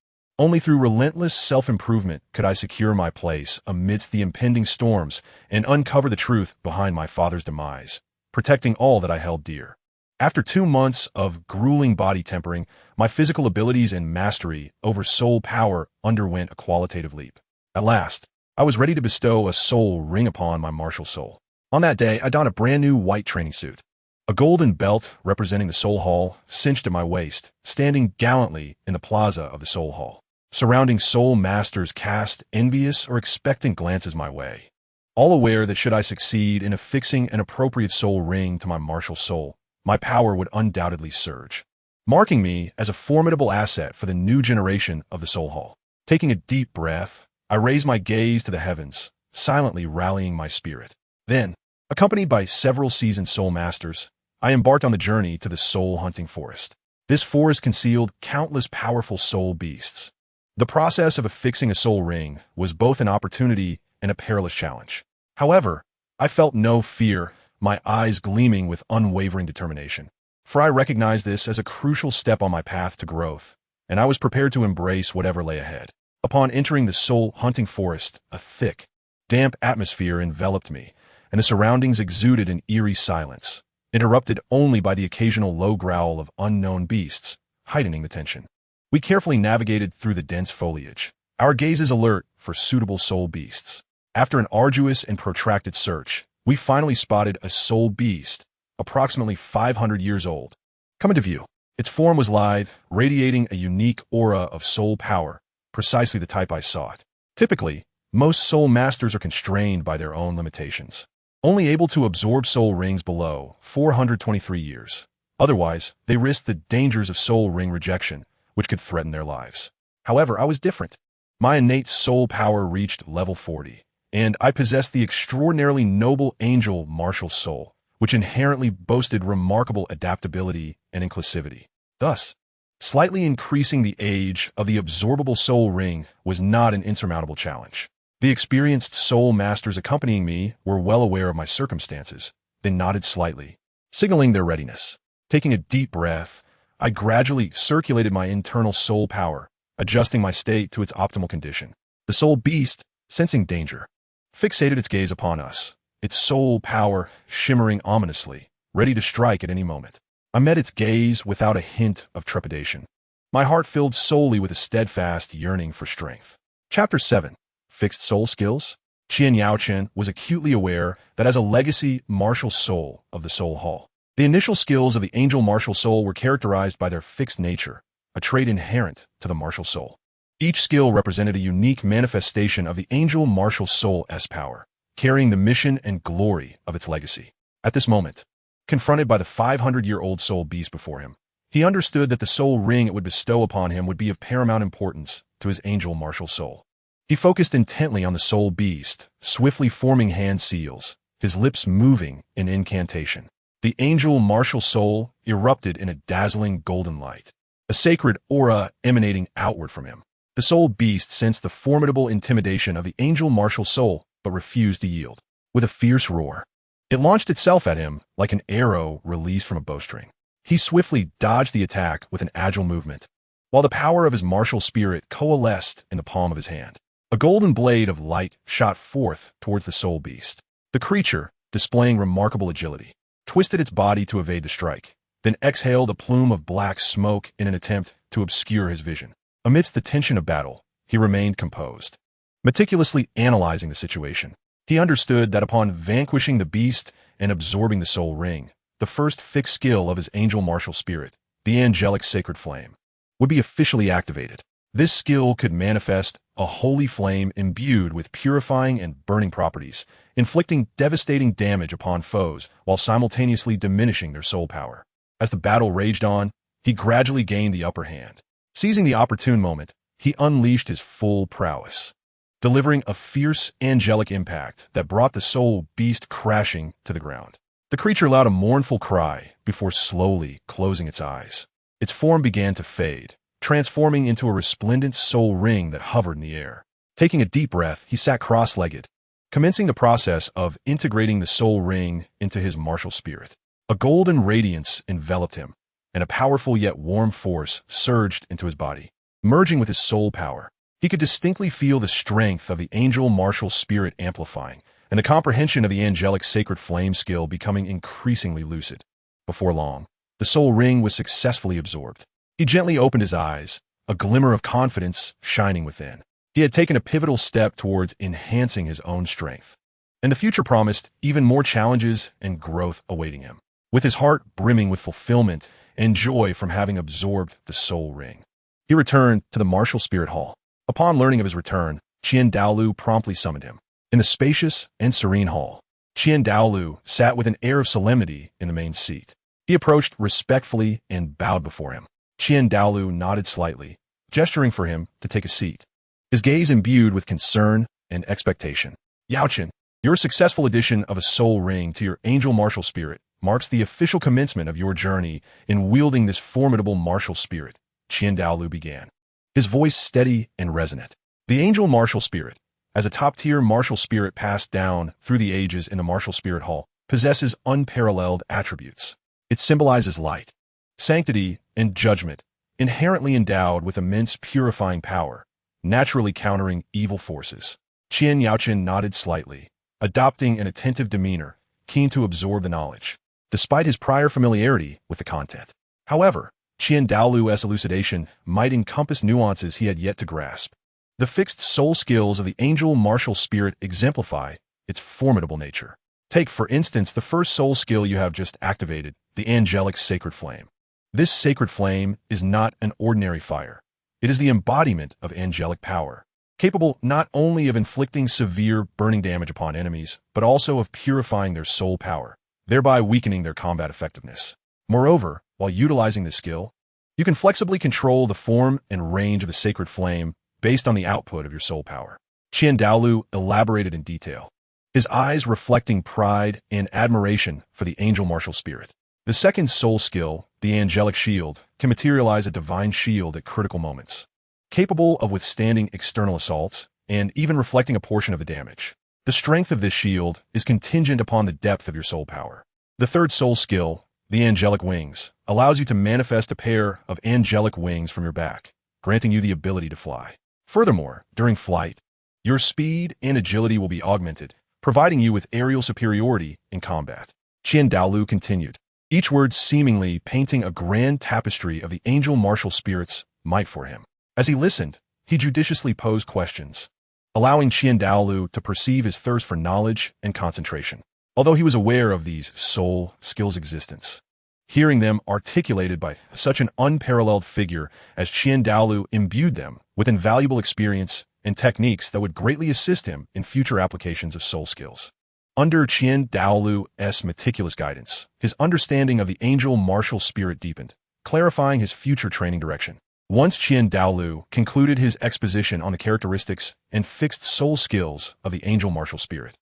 only through relentless self-improvement could I secure my place amidst the impending storms and uncover the truth behind my father's demise, protecting all that I held dear. After 2 months of grueling body tempering, my physical abilities and mastery over soul power underwent a qualitative leap. At last, I was ready to bestow a soul ring upon my martial soul. On that day, I donned a brand new white training suit. A golden belt representing the Soul Hall cinched at my waist, standing gallantly in the plaza of the Soul Hall. Surrounding soul masters cast envious or expectant glances my way, all aware that should I succeed in affixing an appropriate soul ring to my martial soul, my power would undoubtedly surge, marking me as a formidable asset for the new generation of the Soul Hall. Taking a deep breath, I raised my gaze to the heavens, silently rallying my spirit. Then, accompanied by several seasoned soul masters, I embarked on the journey to the soul-hunting forest. This forest concealed countless powerful soul beasts. The process of affixing a soul ring was both an opportunity and a perilous challenge. However, I felt no fear, my eyes gleaming with unwavering determination, for I recognized this as a crucial step on my path to growth, and I was prepared to embrace whatever lay ahead. Upon entering the soul-hunting forest, a thick, damp atmosphere enveloped me, and the surroundings exuded an eerie silence, interrupted only by the occasional low growl of unknown beasts, heightening the tension. We carefully navigated through the dense foliage, our gazes alert for suitable soul beasts. After an arduous and protracted search, we finally spotted a soul beast, approximately 500 years old, come into view. Its form was lithe, radiating a unique aura of soul power, precisely the type I sought. Typically, most soul masters are constrained by their own limitations, only able to absorb soul rings below 423 years. Otherwise, they risk the dangers of soul ring rejection, which could threaten their lives. However, I was different. My innate soul power reached level 40, and I possessed the extraordinarily noble angel martial soul, which inherently boasted remarkable adaptability and inclusivity. Thus, slightly increasing the age of the absorbable soul ring was not an insurmountable challenge. The experienced soul masters accompanying me were well aware of my circumstances. They nodded slightly, signaling their readiness. Taking a deep breath, I gradually circulated my internal soul power, adjusting my state to its optimal condition. The soul beast, sensing danger, fixated its gaze upon us, its soul power shimmering ominously, ready to strike at any moment. I met its gaze without a hint of trepidation, my heart filled solely with a steadfast yearning for strength. Chapter 7. Fixed Soul Skills. Qian Yaoqian was acutely aware that as a legacy martial soul of the Soul Hall, the initial skills of the angel martial soul were characterized by their fixed nature, a trait inherent to the martial soul. Each skill represented a unique manifestation of the angel martial soul's power, carrying the mission and glory of its legacy. At this moment, confronted by the 500-year-old soul beast before him, he understood that the soul ring it would bestow upon him would be of paramount importance to his angel martial soul. He focused intently on the soul beast, swiftly forming hand seals, his lips moving in incantation. The angel martial soul erupted in a dazzling golden light, a sacred aura emanating outward from him. The soul beast sensed the formidable intimidation of the angel martial soul, but refused to yield. With a fierce roar, it launched itself at him like an arrow released from a bowstring. He swiftly dodged the attack with an agile movement, while the power of his martial spirit coalesced in the palm of his hand. A golden blade of light shot forth towards the soul beast. The creature, displaying remarkable agility, twisted its body to evade the strike, then exhaled a plume of black smoke in an attempt to obscure his vision. Amidst the tension of battle, he remained composed, meticulously analyzing the situation. He understood that upon vanquishing the beast and absorbing the soul ring, the first fixed skill of his angel martial spirit, the angelic sacred flame, would be officially activated. This skill could manifest a holy flame imbued with purifying and burning properties, inflicting devastating damage upon foes while simultaneously diminishing their soul power. As the battle raged on, he gradually gained the upper hand. Seizing the opportune moment, he unleashed his full prowess, delivering a fierce angelic impact that brought the soul beast crashing to the ground. The creature allowed a mournful cry before slowly closing its eyes. Its form began to fade, transforming into a resplendent soul ring that hovered in the air. Taking a deep breath, he sat cross-legged, commencing the process of integrating the soul ring into his martial spirit. A golden radiance enveloped him, and a powerful yet warm force surged into his body. Merging with his soul power, he could distinctly feel the strength of the angel martial spirit amplifying, and the comprehension of the angelic sacred flame skill becoming increasingly lucid. Before long, the soul ring was successfully absorbed. He gently opened his eyes, a glimmer of confidence shining within. He had taken a pivotal step towards enhancing his own strength, and the future promised even more challenges and growth awaiting him. With his heart brimming with fulfillment and joy from having absorbed the soul ring, he returned to the martial spirit hall. Upon learning of his return, Qian Daolu promptly summoned him. In the spacious and serene hall, Qian Daolu sat with an air of solemnity in the main seat. He approached respectfully and bowed before him. Qian Daolu nodded slightly, gesturing for him to take a seat, his gaze imbued with concern and expectation. Yaochen, your successful addition of a soul ring to your angel martial spirit marks the official commencement of your journey in wielding this formidable martial spirit, Qian Daolu began, his voice steady and resonant. The angel martial spirit, as a top-tier martial spirit passed down through the ages in the martial spirit hall, possesses unparalleled attributes. It symbolizes light, sanctity, and judgment, inherently endowed with immense purifying power, naturally countering evil forces. Qian Yaochen nodded slightly, adopting an attentive demeanor, keen to absorb the knowledge, despite his prior familiarity with the content. However, Qian Daolu's elucidation might encompass nuances he had yet to grasp. The fixed soul skills of the angel martial spirit exemplify its formidable nature. Take, for instance, the first soul skill you have just activated, the angelic sacred flame. This sacred flame is not an ordinary fire. It is the embodiment of angelic power, capable not only of inflicting severe burning damage upon enemies, but also of purifying their soul power, thereby weakening their combat effectiveness. Moreover, while utilizing this skill, you can flexibly control the form and range of the sacred flame based on the output of your soul power. Qian Daolu elaborated in detail, his eyes reflecting pride and admiration for the angel martial spirit. The second soul skill, the angelic shield, can materialize a divine shield at critical moments, capable of withstanding external assaults and even reflecting a portion of the damage. The strength of this shield is contingent upon the depth of your soul power. The third soul skill, the angelic wings, allows you to manifest a pair of angelic wings from your back, granting you the ability to fly. Furthermore, during flight, your speed and agility will be augmented, providing you with aerial superiority in combat. Qian Daolu continued, each word seemingly painting a grand tapestry of the angel martial spirit's might for him. As he listened, he judiciously posed questions, allowing Qian Daolu to perceive his thirst for knowledge and concentration. Although he was aware of these soul skills' existence, hearing them articulated by such an unparalleled figure as Qian Daolu imbued them with invaluable experience and techniques that would greatly assist him in future applications of soul skills. Under Qian Daolu's meticulous guidance, his understanding of the angel martial spirit deepened, clarifying his future training direction. Once Qian Daolu concluded his exposition on the characteristics and fixed soul skills of the angel martial spirit,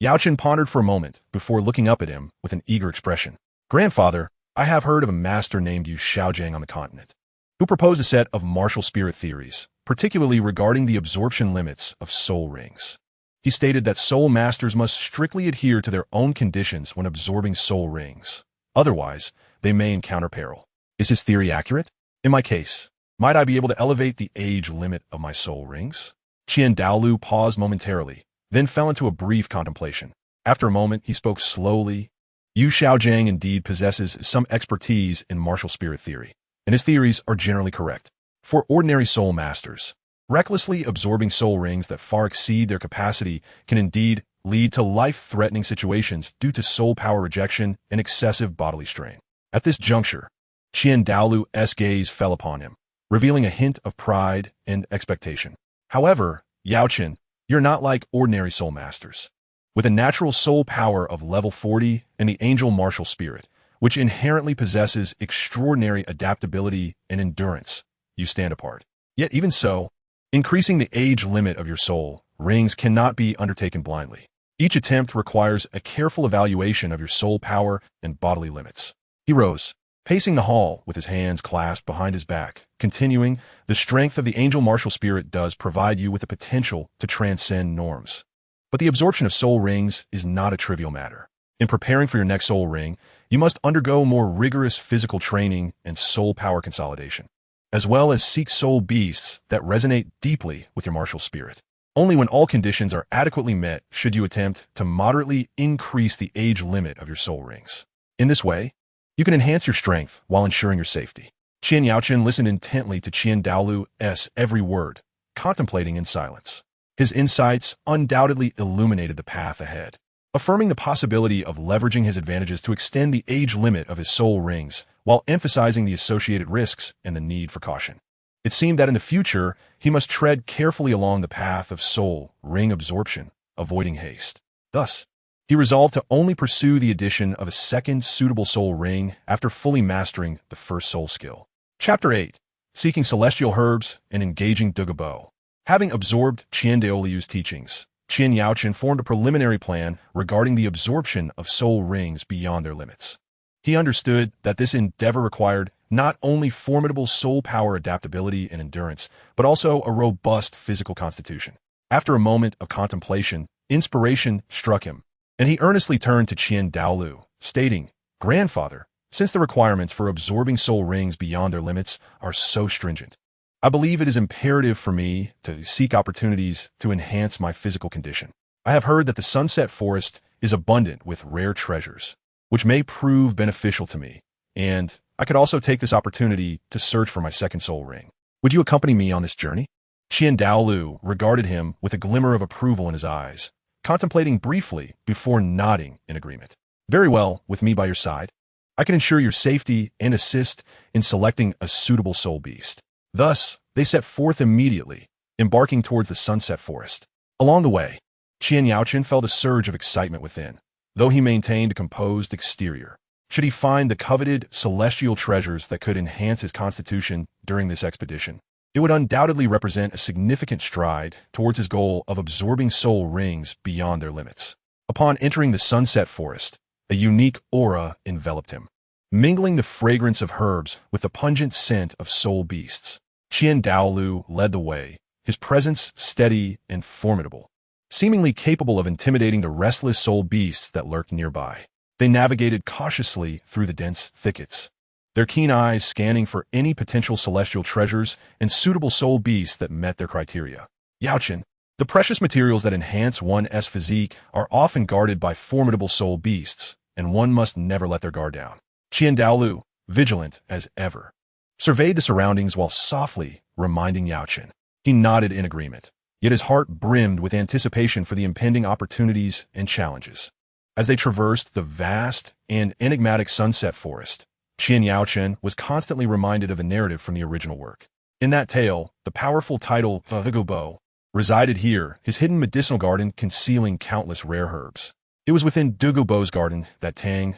Yaochen pondered for a moment before looking up at him with an eager expression. Grandfather, I have heard of a master named Yu Shaojiang on the continent, who proposed a set of martial spirit theories, particularly regarding the absorption limits of soul rings. He stated that soul masters must strictly adhere to their own conditions when absorbing soul rings. Otherwise, they may encounter peril. Is his theory accurate? In my case, might I be able to elevate the age limit of my soul rings? Douluo paused momentarily, then fell into a brief contemplation. After a moment, he spoke slowly. Yu Xiaojiang indeed possesses some expertise in martial spirit theory, and his theories are generally correct. For ordinary soul masters, recklessly absorbing soul rings that far exceed their capacity can indeed lead to life-threatening situations due to soul power rejection and excessive bodily strain. At this juncture, Douluo's gaze fell upon him, revealing a hint of pride and expectation. However, Yaochen, you're not like ordinary soul masters. With a natural soul power of level 40 and the angel martial spirit, which inherently possesses extraordinary adaptability and endurance, you stand apart. Yet even so, increasing the age limit of your soul rings cannot be undertaken blindly. Each attempt requires a careful evaluation of your soul power and bodily limits. He rose, pacing the hall with his hands clasped behind his back, continuing, the strength of the angel martial spirit does provide you with the potential to transcend norms. But the absorption of soul rings is not a trivial matter. In preparing for your next soul ring, you must undergo more rigorous physical training and soul power consolidation, as well as seek soul beasts that resonate deeply with your martial spirit. Only when all conditions are adequately met should you attempt to moderately increase the age limit of your soul rings. In this way, you can enhance your strength while ensuring your safety. Qian Yaochen listened intently to Douluo's every word, contemplating in silence. His insights undoubtedly illuminated the path ahead, affirming the possibility of leveraging his advantages to extend the age limit of his soul rings while emphasizing the associated risks and the need for caution. It seemed that in the future, he must tread carefully along the path of soul ring absorption, avoiding haste. Thus, he resolved to only pursue the addition of a second suitable soul ring after fully mastering the first soul skill. Chapter 8. Seeking Celestial Herbs and Engaging Douluo. Having absorbed Douluo's teachings, Qian Yaochen formed a preliminary plan regarding the absorption of soul rings beyond their limits. He understood that this endeavor required not only formidable soul power adaptability and endurance, but also a robust physical constitution. After a moment of contemplation, inspiration struck him, and he earnestly turned to Douluo, stating, "Grandfather, since the requirements for absorbing soul rings beyond their limits are so stringent, I believe it is imperative for me to seek opportunities to enhance my physical condition. I have heard that the Sunset Forest is abundant with rare treasures, which may prove beneficial to me, and I could also take this opportunity to search for my second soul ring. Would you accompany me on this journey?" Douluo regarded him with a glimmer of approval in his eyes, contemplating briefly before nodding in agreement. "Very well, with me by your side. I can ensure your safety and assist in selecting a suitable soul beast." Thus, they set forth immediately, embarking towards the Sunset Forest. Along the way, Qian Yaochen felt a surge of excitement within, though he maintained a composed exterior. Should he find the coveted celestial treasures that could enhance his constitution during this expedition, it would undoubtedly represent a significant stride towards his goal of absorbing soul rings beyond their limits. Upon entering the Sunset Forest, a unique aura enveloped him, mingling the fragrance of herbs with the pungent scent of soul beasts. Douluo led the way, his presence steady and formidable, seemingly capable of intimidating the restless soul beasts that lurked nearby. They navigated cautiously through the dense thickets, their keen eyes scanning for any potential celestial treasures and suitable soul beasts that met their criteria. Yaochen, the precious materials that enhance one's physique are often guarded by formidable soul beasts, and one must never let their guard down. Douluo, vigilant as ever, surveyed the surroundings while softly reminding Yaochen. He nodded in agreement, yet his heart brimmed with anticipation for the impending opportunities and challenges. As they traversed the vast and enigmatic Sunset Forest, Qian Yaochen was constantly reminded of the narrative from the original work. In that tale, the powerful title Douluo resided here, his hidden medicinal garden concealing countless rare herbs. It was within Douluo's garden that Tang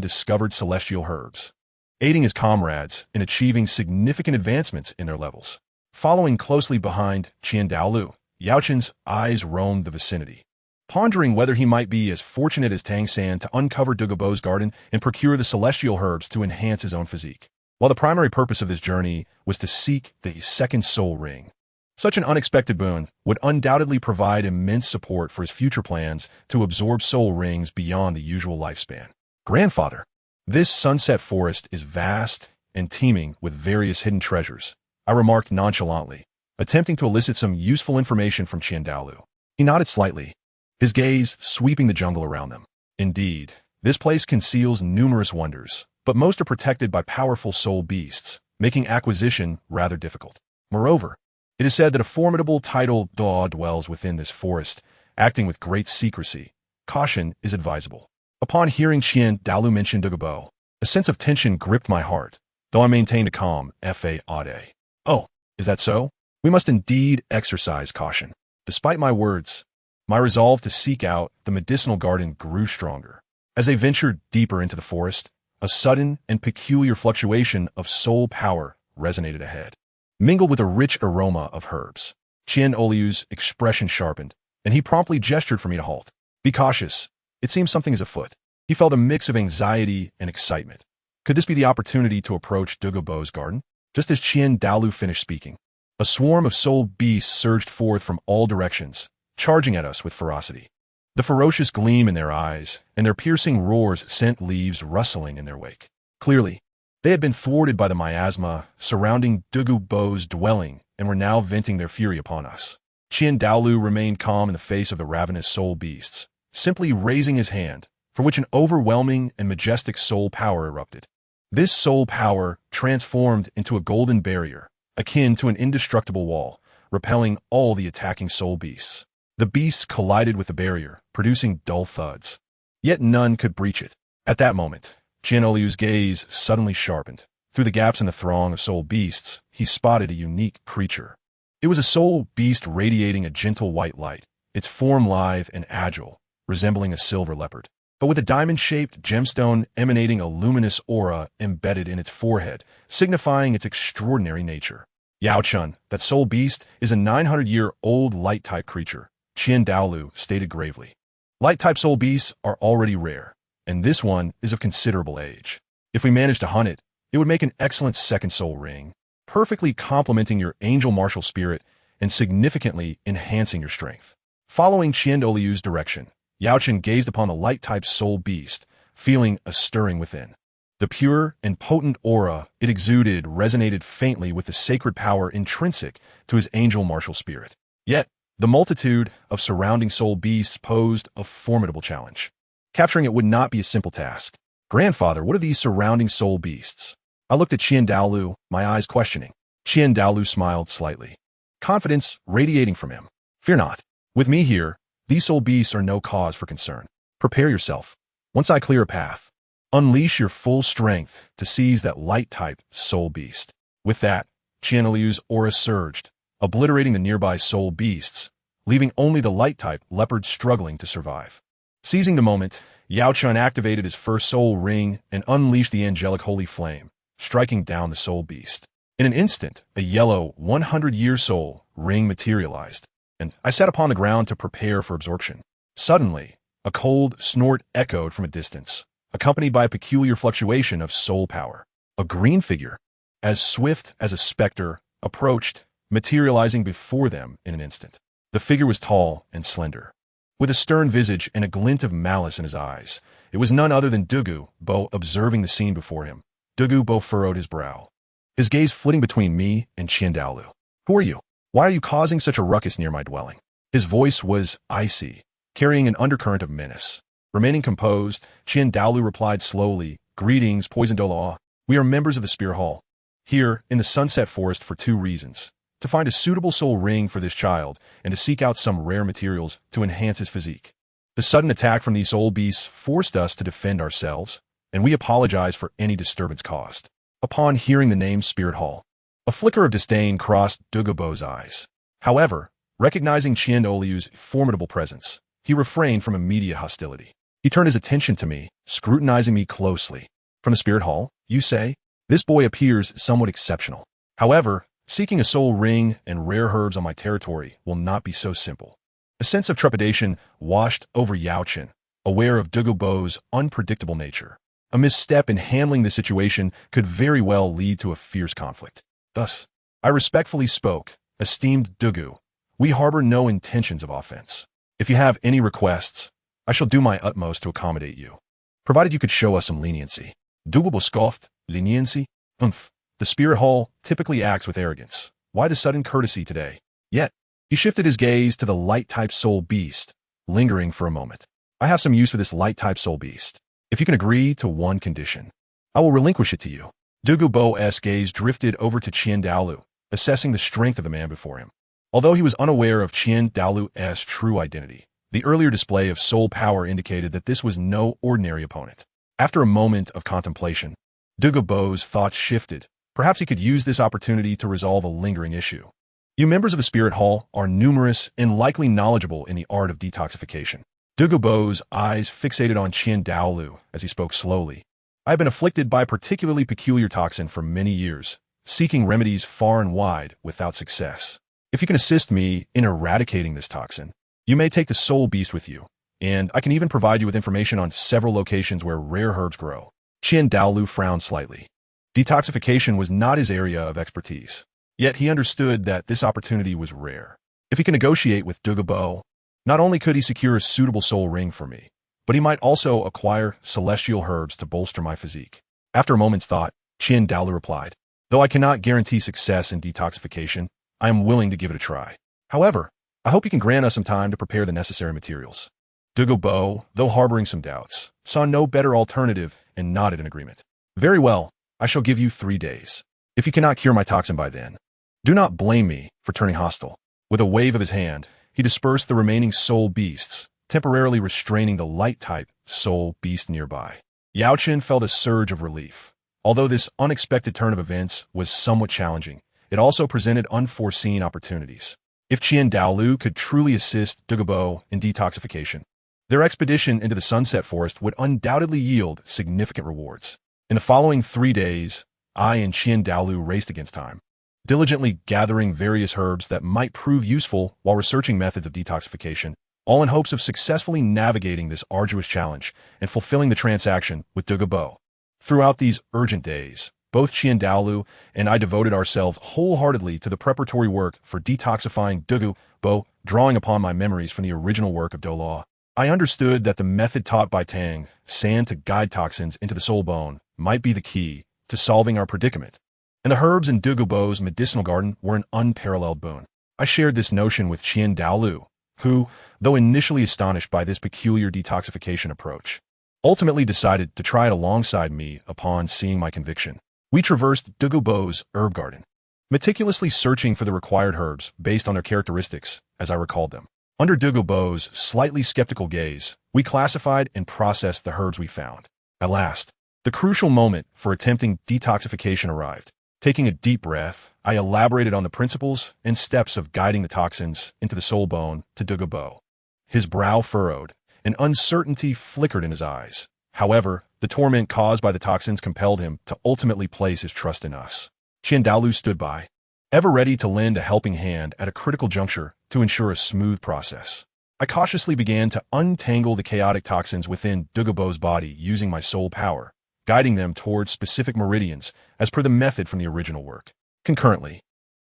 discovered celestial herbs, aiding his comrades in achieving significant advancements in their levels. Following closely behind Douluo, Yaochen's eyes roamed the vicinity, pondering whether he might be as fortunate as Tang to uncover Douluo's garden and procure the celestial herbs to enhance his own physique. While the primary purpose of this journey was to seek the second soul ring, Such an unexpected boon would undoubtedly provide immense support for his future plans to absorb soul rings beyond the usual lifespan. Grandfather, this sunset forest is vast and teeming with various hidden treasures, I remarked nonchalantly, attempting to elicit some useful information from Douluo. He nodded slightly, his gaze sweeping the jungle around them. Indeed, this place conceals numerous wonders, but most are protected by powerful soul beasts, making acquisition rather difficult. Moreover, it is said that a formidable tidal Douluo dwells within this forest, acting with great secrecy. Caution is advisable. Upon hearing Douluo mention Douluo, a sense of tension gripped my heart, though I maintained a calm fa-ade. Oh, is that so? We must indeed exercise caution. Despite my words, my resolve to seek out the medicinal garden grew stronger. As they ventured deeper into the forest, a sudden and peculiar fluctuation of soul power resonated ahead, mingled with a rich aroma of herbs. Douluo's expression sharpened, and he promptly gestured for me to halt. Be cautious. It seems something is afoot. He felt a mix of anxiety and excitement. Could this be the opportunity to approach Douluo's garden? Just as Douluo finished speaking, a swarm of soul beasts surged forth from all directions, charging at us with ferocity. The ferocious gleam in their eyes and their piercing roars sent leaves rustling in their wake. Clearly, they had been thwarted by the miasma surrounding Douluo's dwelling and were now venting their fury upon us. Douluo remained calm in the face of the ravenous soul beasts, simply raising his hand, for which an overwhelming and majestic soul power erupted. This soul power transformed into a golden barrier, akin to an indestructible wall, repelling all the attacking soul beasts. The beasts collided with the barrier, producing dull thuds. Yet none could breach it. At that moment, Douluo's gaze suddenly sharpened. Through the gaps in the throng of soul beasts, he spotted a unique creature. It was a soul beast radiating a gentle white light, its form lithe and agile, resembling a silver leopard, but with a diamond-shaped gemstone emanating a luminous aura embedded in its forehead, signifying its extraordinary nature. Outshine, that soul beast, is a 900-year-old light-type creature, Douluo stated gravely. Light-type soul beasts are already rare, and this one is of considerable age. If we manage to hunt it, it would make an excellent second soul ring, perfectly complementing your angel martial spirit and significantly enhancing your strength. Following Douluo's direction, Outshine gazed upon the light-type soul beast, feeling a stirring within. The pure and potent aura it exuded resonated faintly with the sacred power intrinsic to his angel martial spirit. Yet, the multitude of surrounding soul beasts posed a formidable challenge. Capturing it would not be a simple task. Grandfather, what are these surrounding soul beasts? I looked at Douluo, my eyes questioning. Douluo smiled slightly, confidence radiating from him. Fear not. With me here, these soul beasts are no cause for concern. Prepare yourself. Once I clear a path, unleash your full strength to seize that light-type soul beast. With that, Douluo's aura surged, obliterating the nearby soul beasts, leaving only the light-type leopard struggling to survive. Seizing the moment, Outshine activated his first soul ring and unleashed the angelic holy flame, striking down the soul beast. In an instant, a yellow 100-year soul ring materialized, and I sat upon the ground to prepare for absorption. Suddenly, a cold snort echoed from a distance, accompanied by a peculiar fluctuation of soul power. A green figure, as swift as a specter, approached, materializing before them in an instant. The figure was tall and slender, with a stern visage and a glint of malice in his eyes. It was none other than Douluo, observing the scene before him. Douluo furrowed his brow, his gaze flitting between me and Douluo. Who are you? Why are you causing such a ruckus near my dwelling? His voice was icy, carrying an undercurrent of menace. Remaining composed, Douluo replied slowly, Greetings, Poison Douluo. We are members of the Spear Hall, here in the Sunset Forest for two reasons: to find a suitable soul ring for this child, and to seek out some rare materials to enhance his physique. The sudden attack from these soul beasts forced us to defend ourselves, and we apologize for any disturbance caused. Upon hearing the name Spirit Hall, a flicker of disdain crossed Douluo's eyes. However, recognizing Douluo's formidable presence, he refrained from immediate hostility. He turned his attention to me, scrutinizing me closely. From the Spirit Hall, you say? This boy appears somewhat exceptional. However, seeking a soul ring and rare herbs on my territory will not be so simple. A sense of trepidation washed over Outshine, aware of Douluo's unpredictable nature. A misstep in handling the situation could very well lead to a fierce conflict. Thus, I respectfully spoke, Esteemed Douluo, we harbor no intentions of offense. If you have any requests, I shall do my utmost to accommodate you, provided you could show us some leniency. Douluo scoffed. Leniency? Umph. The spirit hall typically acts with arrogance. Why the sudden courtesy today? Yet, he shifted his gaze to the light-type soul beast, lingering for a moment. I have some use for this light-type soul beast. If you can agree to one condition, I will relinquish it to you. Douluo's gaze drifted over to Douluo, assessing the strength of the man before him. Although he was unaware of Douluo's true identity, the earlier display of soul power indicated that this was no ordinary opponent. After a moment of contemplation, Douluo's thoughts shifted. Perhaps he could use this opportunity to resolve a lingering issue. You members of the Spirit Hall are numerous and likely knowledgeable in the art of detoxification. Douluo's eyes fixated on Douluo as he spoke slowly. I have been afflicted by a particularly peculiar toxin for many years, seeking remedies far and wide without success. If you can assist me in eradicating this toxin, you may take the soul beast with you, and I can even provide you with information on several locations where rare herbs grow. Douluo frowned slightly. Detoxification was not his area of expertise, yet he understood that this opportunity was rare. If he can negotiate with Douluo, not only could he secure a suitable soul ring for me, but he might also acquire celestial herbs to bolster my physique. After a moment's thought, Douluo replied, "Though I cannot guarantee success in detoxification, I am willing to give it a try. However, I hope you can grant us some time to prepare the necessary materials." Douluo, though harboring some doubts, saw no better alternative and nodded in agreement. "Very well, I shall give you 3 days. If you cannot cure my toxin by then, do not blame me for turning hostile." With a wave of his hand, he dispersed the remaining soul beasts, temporarily restraining the light-type soul beast nearby. Yaochen felt a surge of relief. Although this unexpected turn of events was somewhat challenging, it also presented unforeseen opportunities. If Douluo could truly assist Douluo in detoxification, their expedition into the Sunset Forest would undoubtedly yield significant rewards. In the following 3 days, I and Douluo raced against time, diligently gathering various herbs that might prove useful while researching methods of detoxification, all in hopes of successfully navigating this arduous challenge and fulfilling the transaction with Douluo. Throughout these urgent days, both Douluo and I devoted ourselves wholeheartedly to the preparatory work for detoxifying Douluo, drawing upon my memories from the original work of Douluo. I understood that the method taught by Tang, sand to guide toxins into the soul bone, might be the key to solving our predicament, and the herbs in Douluo's medicinal garden were an unparalleled boon. I shared this notion with Douluo, who, though initially astonished by this peculiar detoxification approach, ultimately decided to try it alongside me upon seeing my conviction. We traversed Douluo's herb garden, meticulously searching for the required herbs based on their characteristics, as I recalled them. Under Douluo's slightly skeptical gaze, we classified and processed the herbs we found. At last, the crucial moment for attempting detoxification arrived. Taking a deep breath, I elaborated on the principles and steps of guiding the toxins into the soul bone to Douluo. His brow furrowed, and uncertainty flickered in his eyes. However, the torment caused by the toxins compelled him to ultimately place his trust in us. Douluo stood by, ever ready to lend a helping hand at a critical juncture to ensure a smooth process. I cautiously began to untangle the chaotic toxins within Douluo's body using my soul power, guiding them towards specific meridians as per the method from the original work. Concurrently,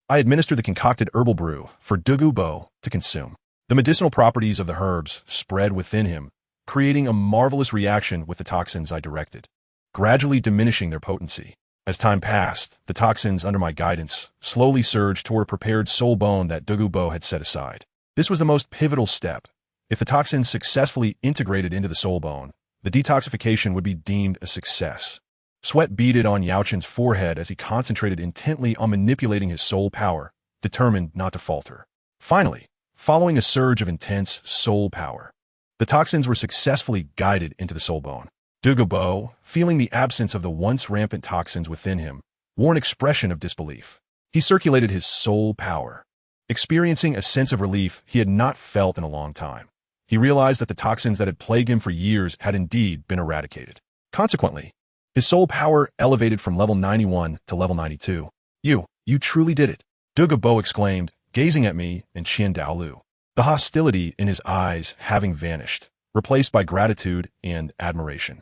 I administered the concocted herbal brew for Douluo to consume. The medicinal properties of the herbs spread within him, creating a marvelous reaction with the toxins I directed, gradually diminishing their potency. As time passed, the toxins under my guidance slowly surged toward a prepared soul bone that Douluo had set aside. This was the most pivotal step. If the toxins successfully integrated into the soul bone, the detoxification would be deemed a success. Sweat beaded on Yaochen's forehead as he concentrated intently on manipulating his soul power, determined not to falter. Finally, following a surge of intense soul power, the toxins were successfully guided into the soul bone. Douluo, feeling the absence of the once rampant toxins within him, wore an expression of disbelief. He circulated his soul power, experiencing a sense of relief he had not felt in a long time. He realized that the toxins that had plagued him for years had indeed been eradicated. Consequently, his soul power elevated from level 91 to level 92. You truly did it," Douluo exclaimed, gazing at me and Douluo, the hostility in his eyes having vanished, replaced by gratitude and admiration.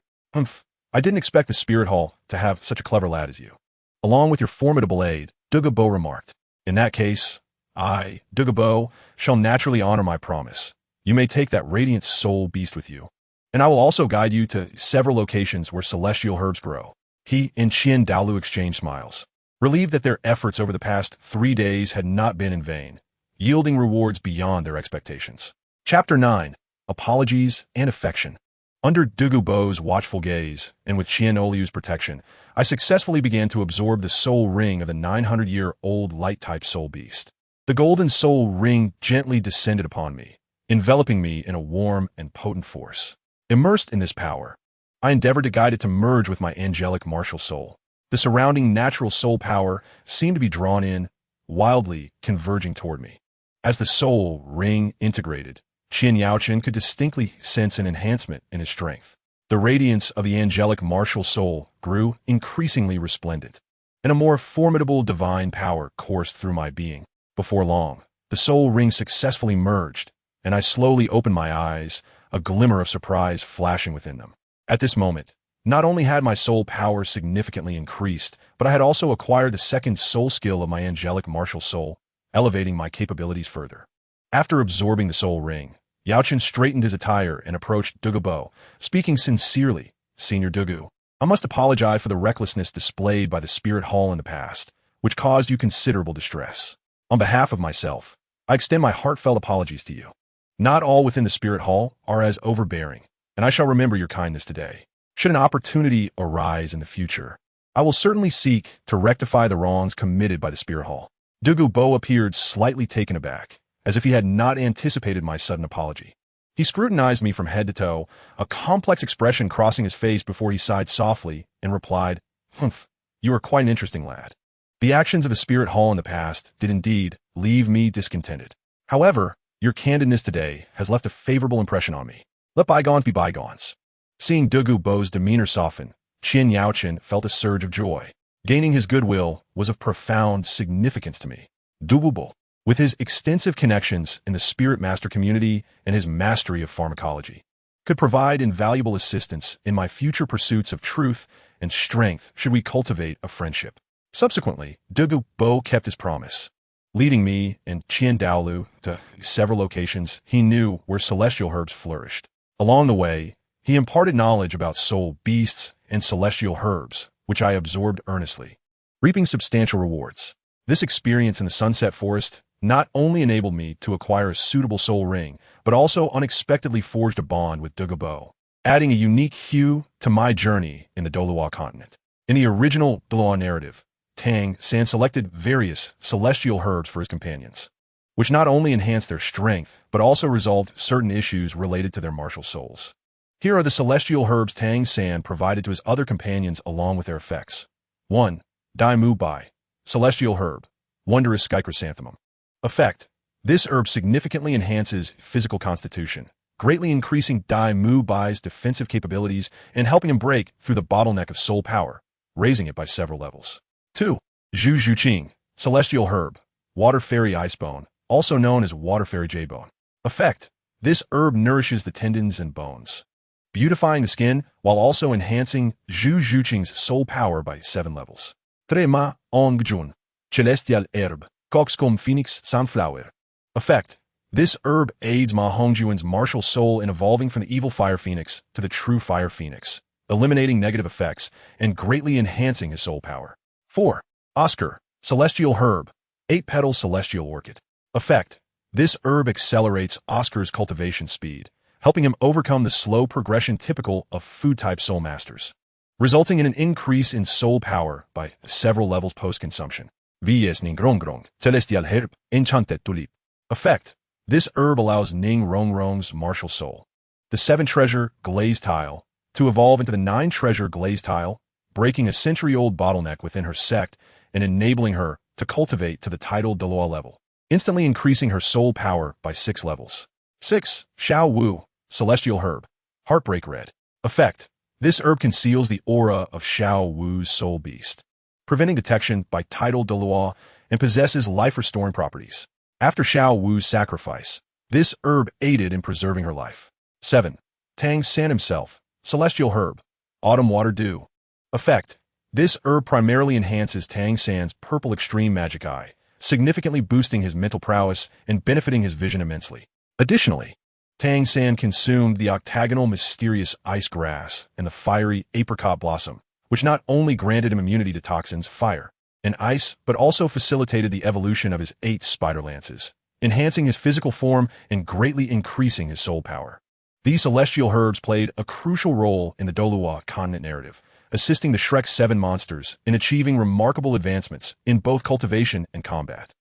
I didn't expect the Spirit Hall to have such a clever lad as you, along with your formidable aid," Douluo remarked. "In that case, I, Douluo, shall naturally honor my promise. You may take that radiant soul beast with you. And I will also guide you to several locations where celestial herbs grow. He and Qian Douluo exchange smiles, relieved that their efforts over the past 3 days had not been in vain, yielding rewards beyond their expectations. Chapter 9. Apologies and Affection. Under Douluo's watchful gaze, and with Qian Oliu's protection, I successfully began to absorb the soul ring of the 900-year-old light-type soul beast. The golden soul ring gently descended upon me, enveloping me in a warm and potent force. Immersed in this power, I endeavored to guide it to merge with my angelic martial soul. The surrounding natural soul power seemed to be drawn in, wildly converging toward me. As the soul ring integrated, Qian Yaochen could distinctly sense an enhancement in his strength. The radiance of the angelic martial soul grew increasingly resplendent, and a more formidable divine power coursed through my being. Before long, the soul ring successfully merged, and I slowly opened my eyes, a glimmer of surprise flashing within them. At this moment, not only had my soul power significantly increased, but I had also acquired the second soul skill of my angelic martial soul, elevating my capabilities further. After absorbing the soul ring, Yaochen straightened his attire and approached Douluo, speaking sincerely. Senior Douluo, I must apologize for the recklessness displayed by the spirit hall in the past, which caused you considerable distress. On behalf of myself, I extend my heartfelt apologies to you. Not all within the spirit hall are as overbearing, and I shall remember your kindness today. Should an opportunity arise in the future, I will certainly seek to rectify the wrongs committed by the spirit hall. Douluo appeared slightly taken aback, as if he had not anticipated my sudden apology. He scrutinized me from head to toe, a complex expression crossing his face before he sighed softly and replied, "Humph, you are quite an interesting lad. The actions of the spirit hall in the past did indeed leave me discontented. However, your candidness today has left a favorable impression on me. Let bygones be bygones." Seeing Douluo's demeanor soften, Qian Yaochen felt a surge of joy. Gaining his goodwill was of profound significance to me. Douluo, with his extensive connections in the spirit master community and his mastery of pharmacology, could provide invaluable assistance in my future pursuits of truth and strength should we cultivate a friendship. Subsequently, Douluo kept his promise, leading me and Qian Douluo to several locations he knew where celestial herbs flourished. Along the way, he imparted knowledge about soul beasts and celestial herbs, which I absorbed earnestly, reaping substantial rewards. This experience in the Sunset Forest not only enabled me to acquire a suitable soul ring, but also unexpectedly forged a bond with Douluo, adding a unique hue to my journey in the Douluo Continent. In the original Douluo narrative, Tang selected various celestial herbs for his companions, which not only enhanced their strength, but also resolved certain issues related to their martial souls. Here are the celestial herbs Tang provided to his other companions along with their effects. 1. Dai Mu Bai, celestial herb, wondrous sky chrysanthemum. Effect: this herb significantly enhances physical constitution, greatly increasing Dai Mu Bai's defensive capabilities and helping him break through the bottleneck of soul power, raising it by several levels. 2. Zhu Zhuqing, celestial herb, water fairy icebone, also known as water fairy jadebone. Effect: this herb nourishes the tendons and bones, beautifying the skin while also enhancing Zhu Zhuqing's soul power by 7 levels. 3. Ma Ongjun, celestial herb, coxcomb phoenix sunflower. Effect: this herb aids Ma Hongjuan's martial soul in evolving from the evil fire phoenix to the true fire phoenix, eliminating negative effects and greatly enhancing his soul power. 4. Oscar, celestial herb, 8-petal celestial orchid. Effect: this herb accelerates Oscar's cultivation speed, helping him overcome the slow progression typical of food-type soul masters, resulting in an increase in soul power by several levels post-consumption. Vies Ning Rongrong, celestial herb, enchanted tulip. Effect: this herb allows Ning Rongrong's martial soul, the 7-treasure glaze tile, to evolve into the 9-treasure glaze tile, breaking a century-old bottleneck within her sect and enabling her to cultivate to the titled Douluo level, instantly increasing her soul power by 6 levels. 6. Xiao Wu, celestial herb, heartbreak red. Effect: this herb conceals the aura of Xiao Wu's soul beast, preventing detection by tidal Douluo, and possesses life-restoring properties. After Xiao Wu's sacrifice, this herb aided in preserving her life. 7. Tang San himself, celestial herb, autumn water dew. Effect: this herb primarily enhances Tang San's purple extreme magic eye, significantly boosting his mental prowess and benefiting his vision immensely. Additionally, Tang San consumed the octagonal mysterious ice grass and the fiery apricot blossom, which not only granted him immunity to toxins, fire, and ice, but also facilitated the evolution of his 8 spider lances, enhancing his physical form and greatly increasing his soul power. These celestial herbs played a crucial role in the Douluo Continent narrative, assisting the Shrek 7 monsters in achieving remarkable advancements in both cultivation and combat.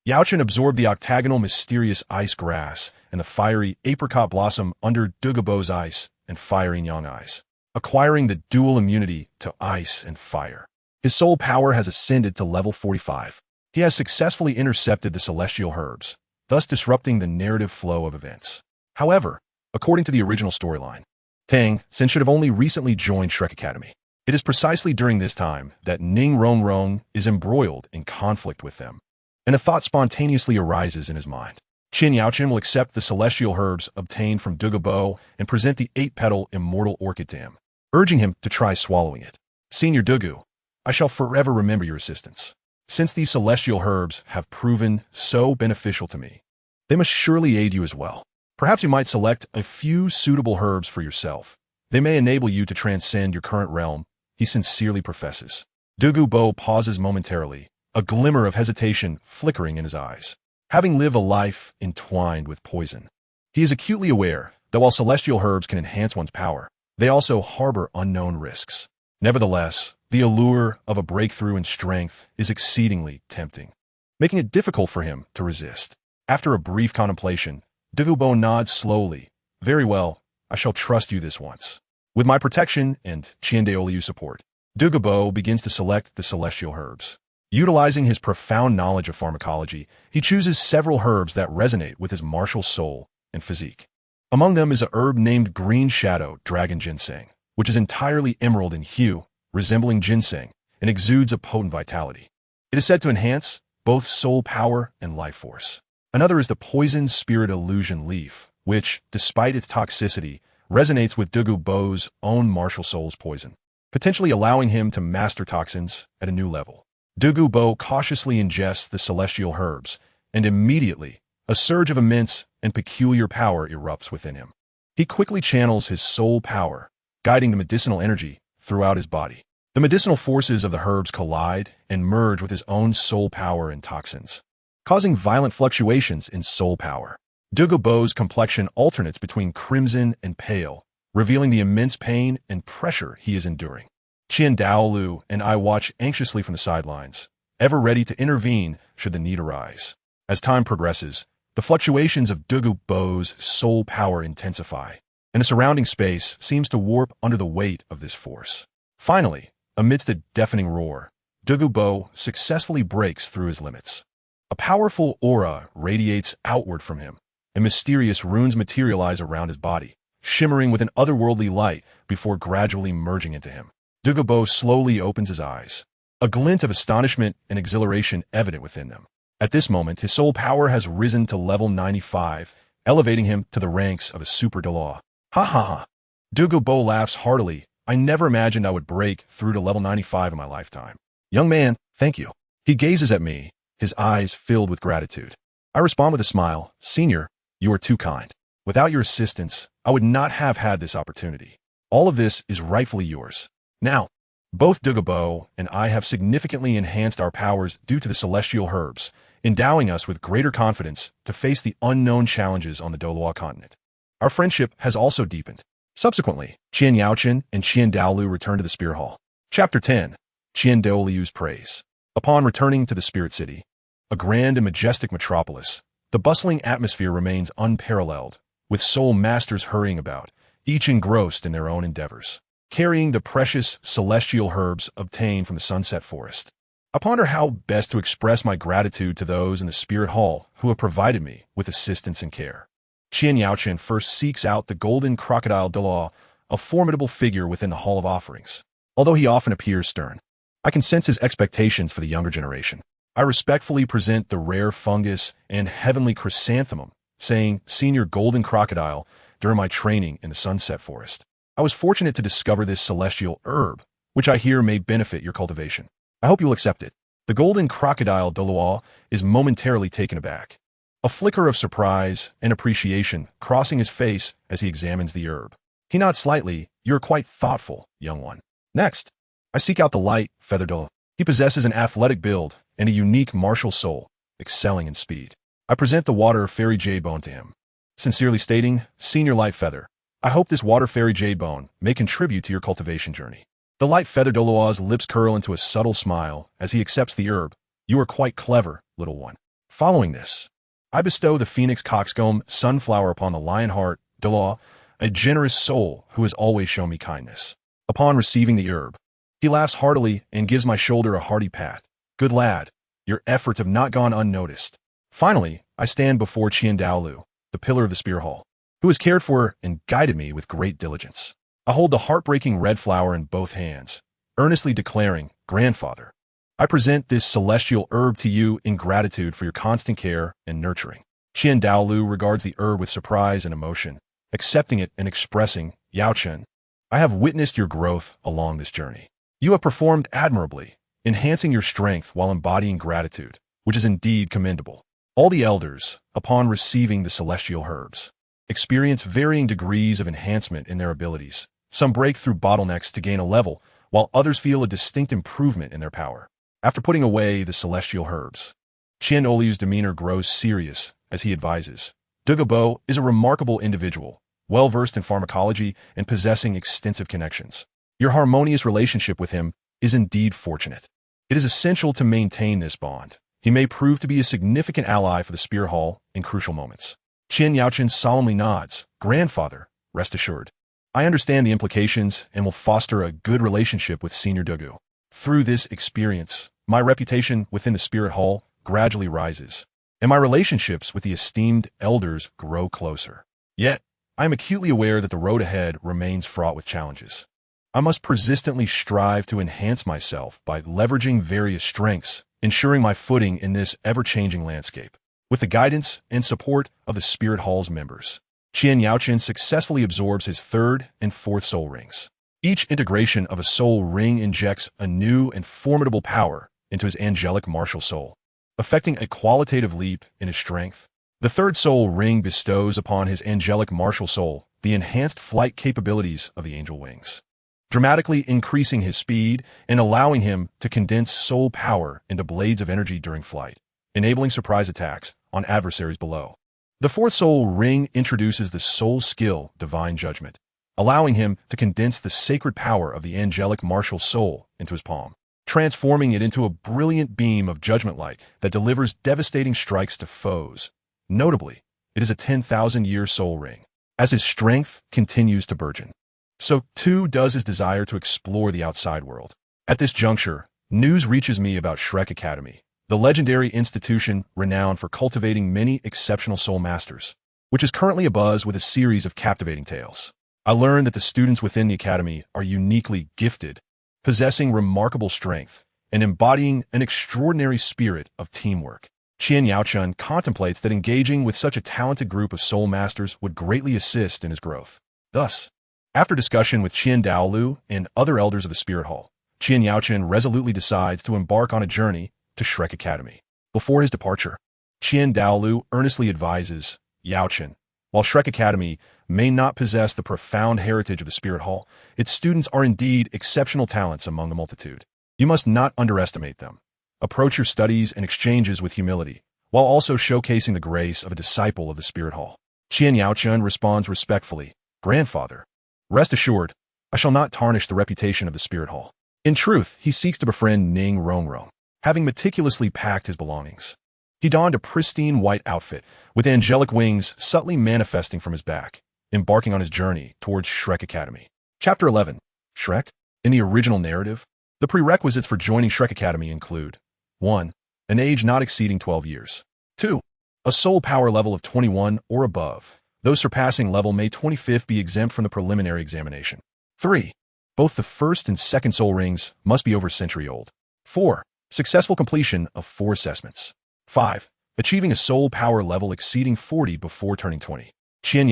Yaochen absorbed the octagonal mysterious ice grass and the fiery apricot blossom under Douluo's ice and fire yang eyes, acquiring the dual immunity to ice and fire. His soul power has ascended to level 45. He has successfully intercepted the celestial herbs, thus disrupting the narrative flow of events. However, according to the original storyline, Tang San should have only recently joined Shrek Academy. It is precisely during this time that Ning Rong is embroiled in conflict with them, and a thought spontaneously arises in his mind. Qin Yaochen will accept the celestial herbs obtained from Douluo and present the 8-petal immortal orchid to him, urging him to try swallowing it. Senior Douluo, I shall forever remember your assistance. Since these celestial herbs have proven so beneficial to me, they must surely aid you as well. Perhaps you might select a few suitable herbs for yourself. They may enable you to transcend your current realm, he sincerely professes. Douluo pauses momentarily, a glimmer of hesitation flickering in his eyes. Having lived a life entwined with poison, he is acutely aware that while celestial herbs can enhance one's power, they also harbor unknown risks. Nevertheless, the allure of a breakthrough in strength is exceedingly tempting, making it difficult for him to resist. After a brief contemplation, Douluo nods slowly. Very well, I shall trust you this once. With my protection and Qiandaoliu's support, Douluo begins to select the celestial herbs. Utilizing his profound knowledge of pharmacology, he chooses several herbs that resonate with his martial soul and physique. Among them is a herb named Green Shadow Dragon Ginseng, which is entirely emerald in hue, resembling ginseng, and exudes a potent vitality. It is said to enhance both soul power and life force. Another is the Poison Spirit Illusion leaf, which, despite its toxicity, resonates with Douluo's own martial soul's poison, potentially allowing him to master toxins at a new level. Douluo cautiously ingests the celestial herbs, and immediately, a surge of immense and peculiar power erupts within him. He quickly channels his soul power, guiding the medicinal energy throughout his body. The medicinal forces of the herbs collide and merge with his own soul power and toxins, causing violent fluctuations in soul power. Douluo's complexion alternates between crimson and pale, revealing the immense pain and pressure he is enduring. Qiandaoliu and I watch anxiously from the sidelines, ever ready to intervene should the need arise. As time progresses, the fluctuations of Douluo's soul power intensify, and the surrounding space seems to warp under the weight of this force. Finally, amidst a deafening roar, Douluo successfully breaks through his limits. A powerful aura radiates outward from him, and mysterious runes materialize around his body, shimmering with an otherworldly light before gradually merging into him. Douluo slowly opens his eyes, a glint of astonishment and exhilaration evident within them. At this moment, his soul power has risen to level 95, elevating him to the ranks of a super Douluo. Ha ha ha. Douluo laughs heartily. I never imagined I would break through to level 95 in my lifetime. Young man, thank you. He gazes at me, his eyes filled with gratitude. I respond with a smile. Senior, you are too kind. Without your assistance, I would not have had this opportunity. All of this is rightfully yours. Now, both Douluo and I have significantly enhanced our powers due to the celestial herbs, endowing us with greater confidence to face the unknown challenges on the Douluo Continent. Our friendship has also deepened. Subsequently, Qin Yaochen and Qiandaoliu return to the Spirit Hall. Chapter 10. Qiandaoliu's Praise. Upon returning to the Spirit City, a grand and majestic metropolis, the bustling atmosphere remains unparalleled, with soul masters hurrying about, each engrossed in their own endeavors, carrying the precious celestial herbs obtained from the Sunset Forest. I ponder how best to express my gratitude to those in the Spirit Hall who have provided me with assistance and care. Qin Yaochen first seeks out the golden crocodile Douluo, a formidable figure within the Hall of Offerings. Although he often appears stern, I can sense his expectations for the younger generation. I respectfully present the rare fungus and heavenly chrysanthemum, saying, Senior Golden Crocodile, during my training in the Sunset Forest, I was fortunate to discover this celestial herb, which I hear may benefit your cultivation. I hope you will accept it. The golden crocodile Douluo is momentarily taken aback. A flicker of surprise and appreciation crossing his face as he examines the herb. He nods slightly. "You're quite thoughtful, young one." Next, I seek out the light feather Douluo. He possesses an athletic build and a unique martial soul, excelling in speed. I present the water fairy jade bone to him, sincerely stating, "Senior Light Feather, I hope this water fairy jade bone may contribute to your cultivation journey." The light feather Douluo's lips curl into a subtle smile as he accepts the herb. "You are quite clever, little one." Following this, I bestow the phoenix coxcomb sunflower upon the lionheart Douluo, a generous soul who has always shown me kindness. Upon receiving the herb, he laughs heartily and gives my shoulder a hearty pat. "Good lad, your efforts have not gone unnoticed." Finally, I stand before Douluo, the pillar of the Spirit Hall, who has cared for and guided me with great diligence. I hold the heartbreaking red flower in both hands, earnestly declaring, "Grandfather, I present this celestial herb to you in gratitude for your constant care and nurturing." Douluo regards the herb with surprise and emotion, accepting it and expressing, "Outshine, I have witnessed your growth along this journey. You have performed admirably, enhancing your strength while embodying gratitude, which is indeed commendable." All the elders, upon receiving the celestial herbs, experience varying degrees of enhancement in their abilities. Some break through bottlenecks to gain a level, while others feel a distinct improvement in their power. After putting away the celestial herbs, Douluo's demeanor grows serious as he advises, "Douluo is a remarkable individual, well-versed in pharmacology and possessing extensive connections. Your harmonious relationship with him is indeed fortunate. It is essential to maintain this bond. He may prove to be a significant ally for the Spirit Hall in crucial moments." Outshine solemnly nods. "Grandfather, rest assured, I understand the implications and will foster a good relationship with Senior Douluo. Through this experience, my reputation within the Spirit Hall gradually rises, and my relationships with the esteemed elders grow closer. Yet, I am acutely aware that the road ahead remains fraught with challenges. I must persistently strive to enhance myself by leveraging various strengths, ensuring my footing in this ever-changing landscape. With the guidance and support of the Spirit Hall's members, Outshine successfully absorbs his third and fourth soul rings. Each integration of a soul ring injects a new and formidable power into his angelic martial soul, affecting a qualitative leap in his strength. The third soul ring bestows upon his angelic martial soul the enhanced flight capabilities of the angel wings, dramatically increasing his speed and allowing him to condense soul power into blades of energy during flight, enabling surprise attacks on adversaries below. The fourth soul ring introduces the soul skill Divine Judgment, allowing him to condense the sacred power of the angelic martial soul into his palm, transforming it into a brilliant beam of judgment light that delivers devastating strikes to foes. Notably, it is a 10,000-year soul ring. As his strength continues to burgeon, so too does his desire to explore the outside world. At this juncture, news reaches me about Shrek Academy, the legendary institution renowned for cultivating many exceptional soul masters, which is currently abuzz with a series of captivating tales. I learned that the students within the academy are uniquely gifted, possessing remarkable strength, and embodying an extraordinary spirit of teamwork. Outshine contemplates that engaging with such a talented group of soul masters would greatly assist in his growth. Thus, after discussion with Douluo and other elders of the Spirit Hall, Outshine resolutely decides to embark on a journey to Shrek Academy. Before his departure, Douluo earnestly advises, "Outshine, while Shrek Academy may not possess the profound heritage of the Spirit Hall, its students are indeed exceptional talents among the multitude. You must not underestimate them. Approach your studies and exchanges with humility, while also showcasing the grace of a disciple of the Spirit Hall." Outshine responds respectfully, "Grandfather, rest assured, I shall not tarnish the reputation of the Spirit Hall." In truth, he seeks to befriend Ning Rongrong, having meticulously packed his belongings. He donned a pristine white outfit, with angelic wings subtly manifesting from his back, embarking on his journey towards Shrek Academy. Chapter 11. Shrek. In the original narrative, the prerequisites for joining Shrek Academy include 1. An age not exceeding 12 years. 2. A soul power level of 21 or above. Those surpassing level May 25th be exempt from the preliminary examination. 3. Both the first and second soul rings must be over a century old. 4. Successful completion of 4 assessments. 5. Achieving a soul power level exceeding 40 before turning 20.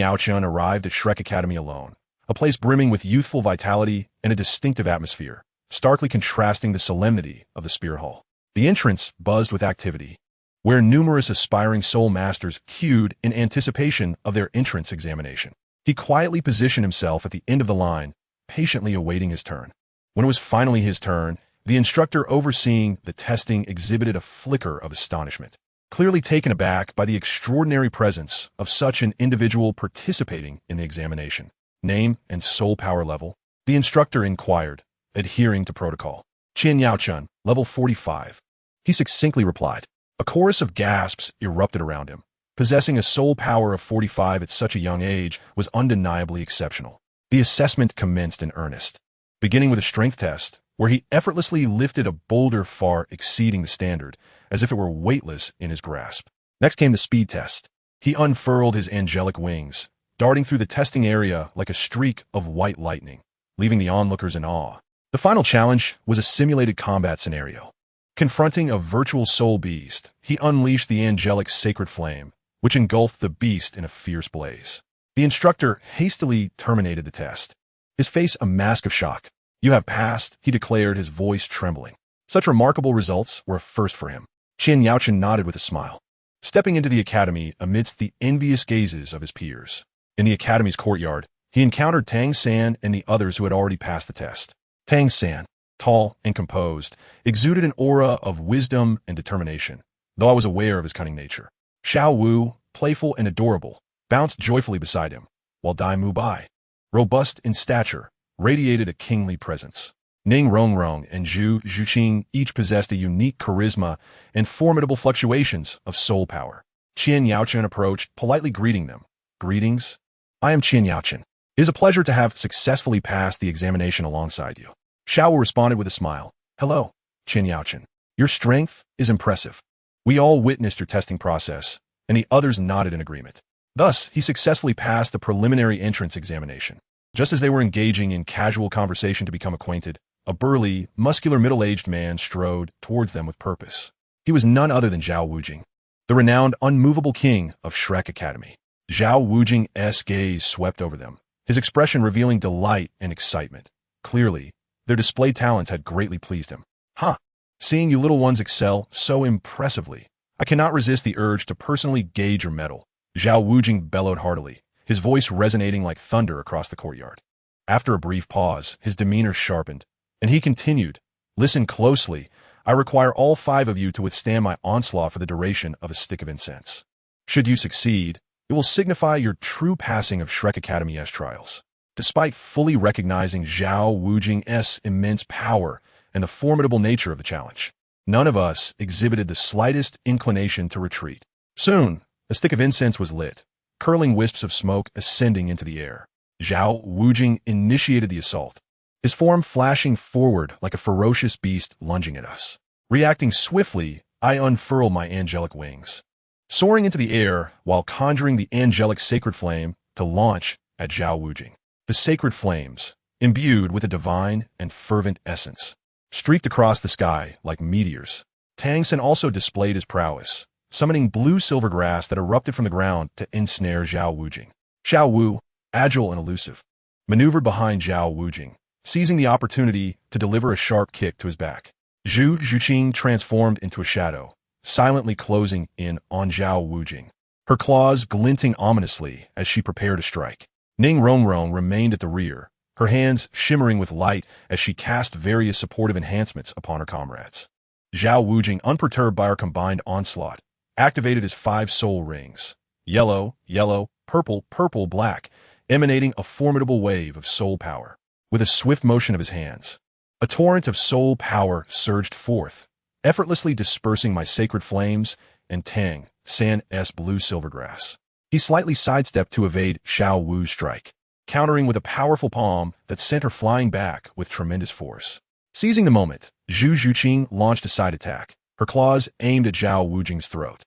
Outshine arrived at Shrek Academy alone, a place brimming with youthful vitality and a distinctive atmosphere, starkly contrasting the solemnity of the Spirit Hall. The entrance buzzed with activity, where numerous aspiring soul masters queued in anticipation of their entrance examination. He quietly positioned himself at the end of the line, patiently awaiting his turn. When it was finally his turn, the instructor overseeing the testing exhibited a flicker of astonishment. Clearly taken aback by the extraordinary presence of such an individual participating in the examination. Name and soul power level? The instructor inquired, adhering to protocol. Qian Yaochun, level 45. He succinctly replied. A chorus of gasps erupted around him. Possessing a soul power of 45 at such a young age was undeniably exceptional. The assessment commenced in earnest, beginning with a strength test, where he effortlessly lifted a boulder far exceeding the standard, as if it were weightless in his grasp. Next came the speed test. He unfurled his angelic wings, darting through the testing area like a streak of white lightning, leaving the onlookers in awe. The final challenge was a simulated combat scenario. Confronting a virtual soul beast, he unleashed the angelic sacred flame, which engulfed the beast in a fierce blaze. The instructor hastily terminated the test, his face a mask of shock. You have passed, he declared, his voice trembling. Such remarkable results were a first for him. Qian Yaochun nodded with a smile, stepping into the academy amidst the envious gazes of his peers. In the academy's courtyard, he encountered Tang San and the others who had already passed the test. Tang San, tall and composed, exuded an aura of wisdom and determination, though I was aware of his cunning nature. Xiao Wu, playful and adorable, bounced joyfully beside him, while Dai Mu Bai, robust in stature, radiated a kingly presence. Ning Rongrong and Zhu Zhuqing each possessed a unique charisma and formidable fluctuations of soul power. Qian Yaochun approached, politely greeting them. Greetings. I am Qian Yaochun. It is a pleasure to have successfully passed the examination alongside you. Xiao Wu responded with a smile. Hello, Qian Yaochun. Your strength is impressive. We all witnessed your testing process, and the others nodded in agreement. Thus, he successfully passed the preliminary entrance examination. Just as they were engaging in casual conversation to become acquainted, a burly, muscular middle-aged man strode towards them with purpose. He was none other than Zhao Wujing, the renowned unmovable king of Shrek Academy. Zhao Wujing's gaze swept over them, his expression revealing delight and excitement. Clearly, their displayed talents had greatly pleased him. Seeing you little ones excel so impressively, I cannot resist the urge to personally gauge your mettle. Zhao Wujing bellowed heartily, his voice resonating like thunder across the courtyard. After a brief pause, his demeanor sharpened, and he continued, Listen closely. I require all 5 of you to withstand my onslaught for the duration of a stick of incense. Should you succeed, it will signify your true passing of Shrek Academy's trials. Despite fully recognizing Zhao Wujing's immense power and the formidable nature of the challenge, none of us exhibited the slightest inclination to retreat. Soon, a stick of incense was lit, curling wisps of smoke ascending into the air. Zhao Wujing initiated the assault, his form flashing forward like a ferocious beast lunging at us. Reacting swiftly, I unfurled my angelic wings, soaring into the air while conjuring the angelic sacred flame to launch at Zhao Wujing. The sacred flames, imbued with a divine and fervent essence, streaked across the sky like meteors. Tang San also displayed his prowess, summoning blue silver grass that erupted from the ground to ensnare Zhao Wujing. Xiao Wu, agile and elusive, maneuvered behind Zhao Wujing, seizing the opportunity to deliver a sharp kick to his back. Zhu Zhuqing transformed into a shadow, silently closing in on Zhao Wujing, her claws glinting ominously as she prepared to strike. Ning Rongrong remained at the rear, her hands shimmering with light as she cast various supportive enhancements upon her comrades. Zhao Wujing, unperturbed by our combined onslaught, activated his 5 soul rings, yellow, yellow, purple, purple, black, emanating a formidable wave of soul power. With a swift motion of his hands, a torrent of soul power surged forth, effortlessly dispersing my sacred flames and Tang San's blue silver grass. He slightly sidestepped to evade Xiao Wu's strike, countering with a powerful palm that sent her flying back with tremendous force. Seizing the moment, Zhu Zhuqing launched a side attack, her claws aimed at Zhao Wujing's throat.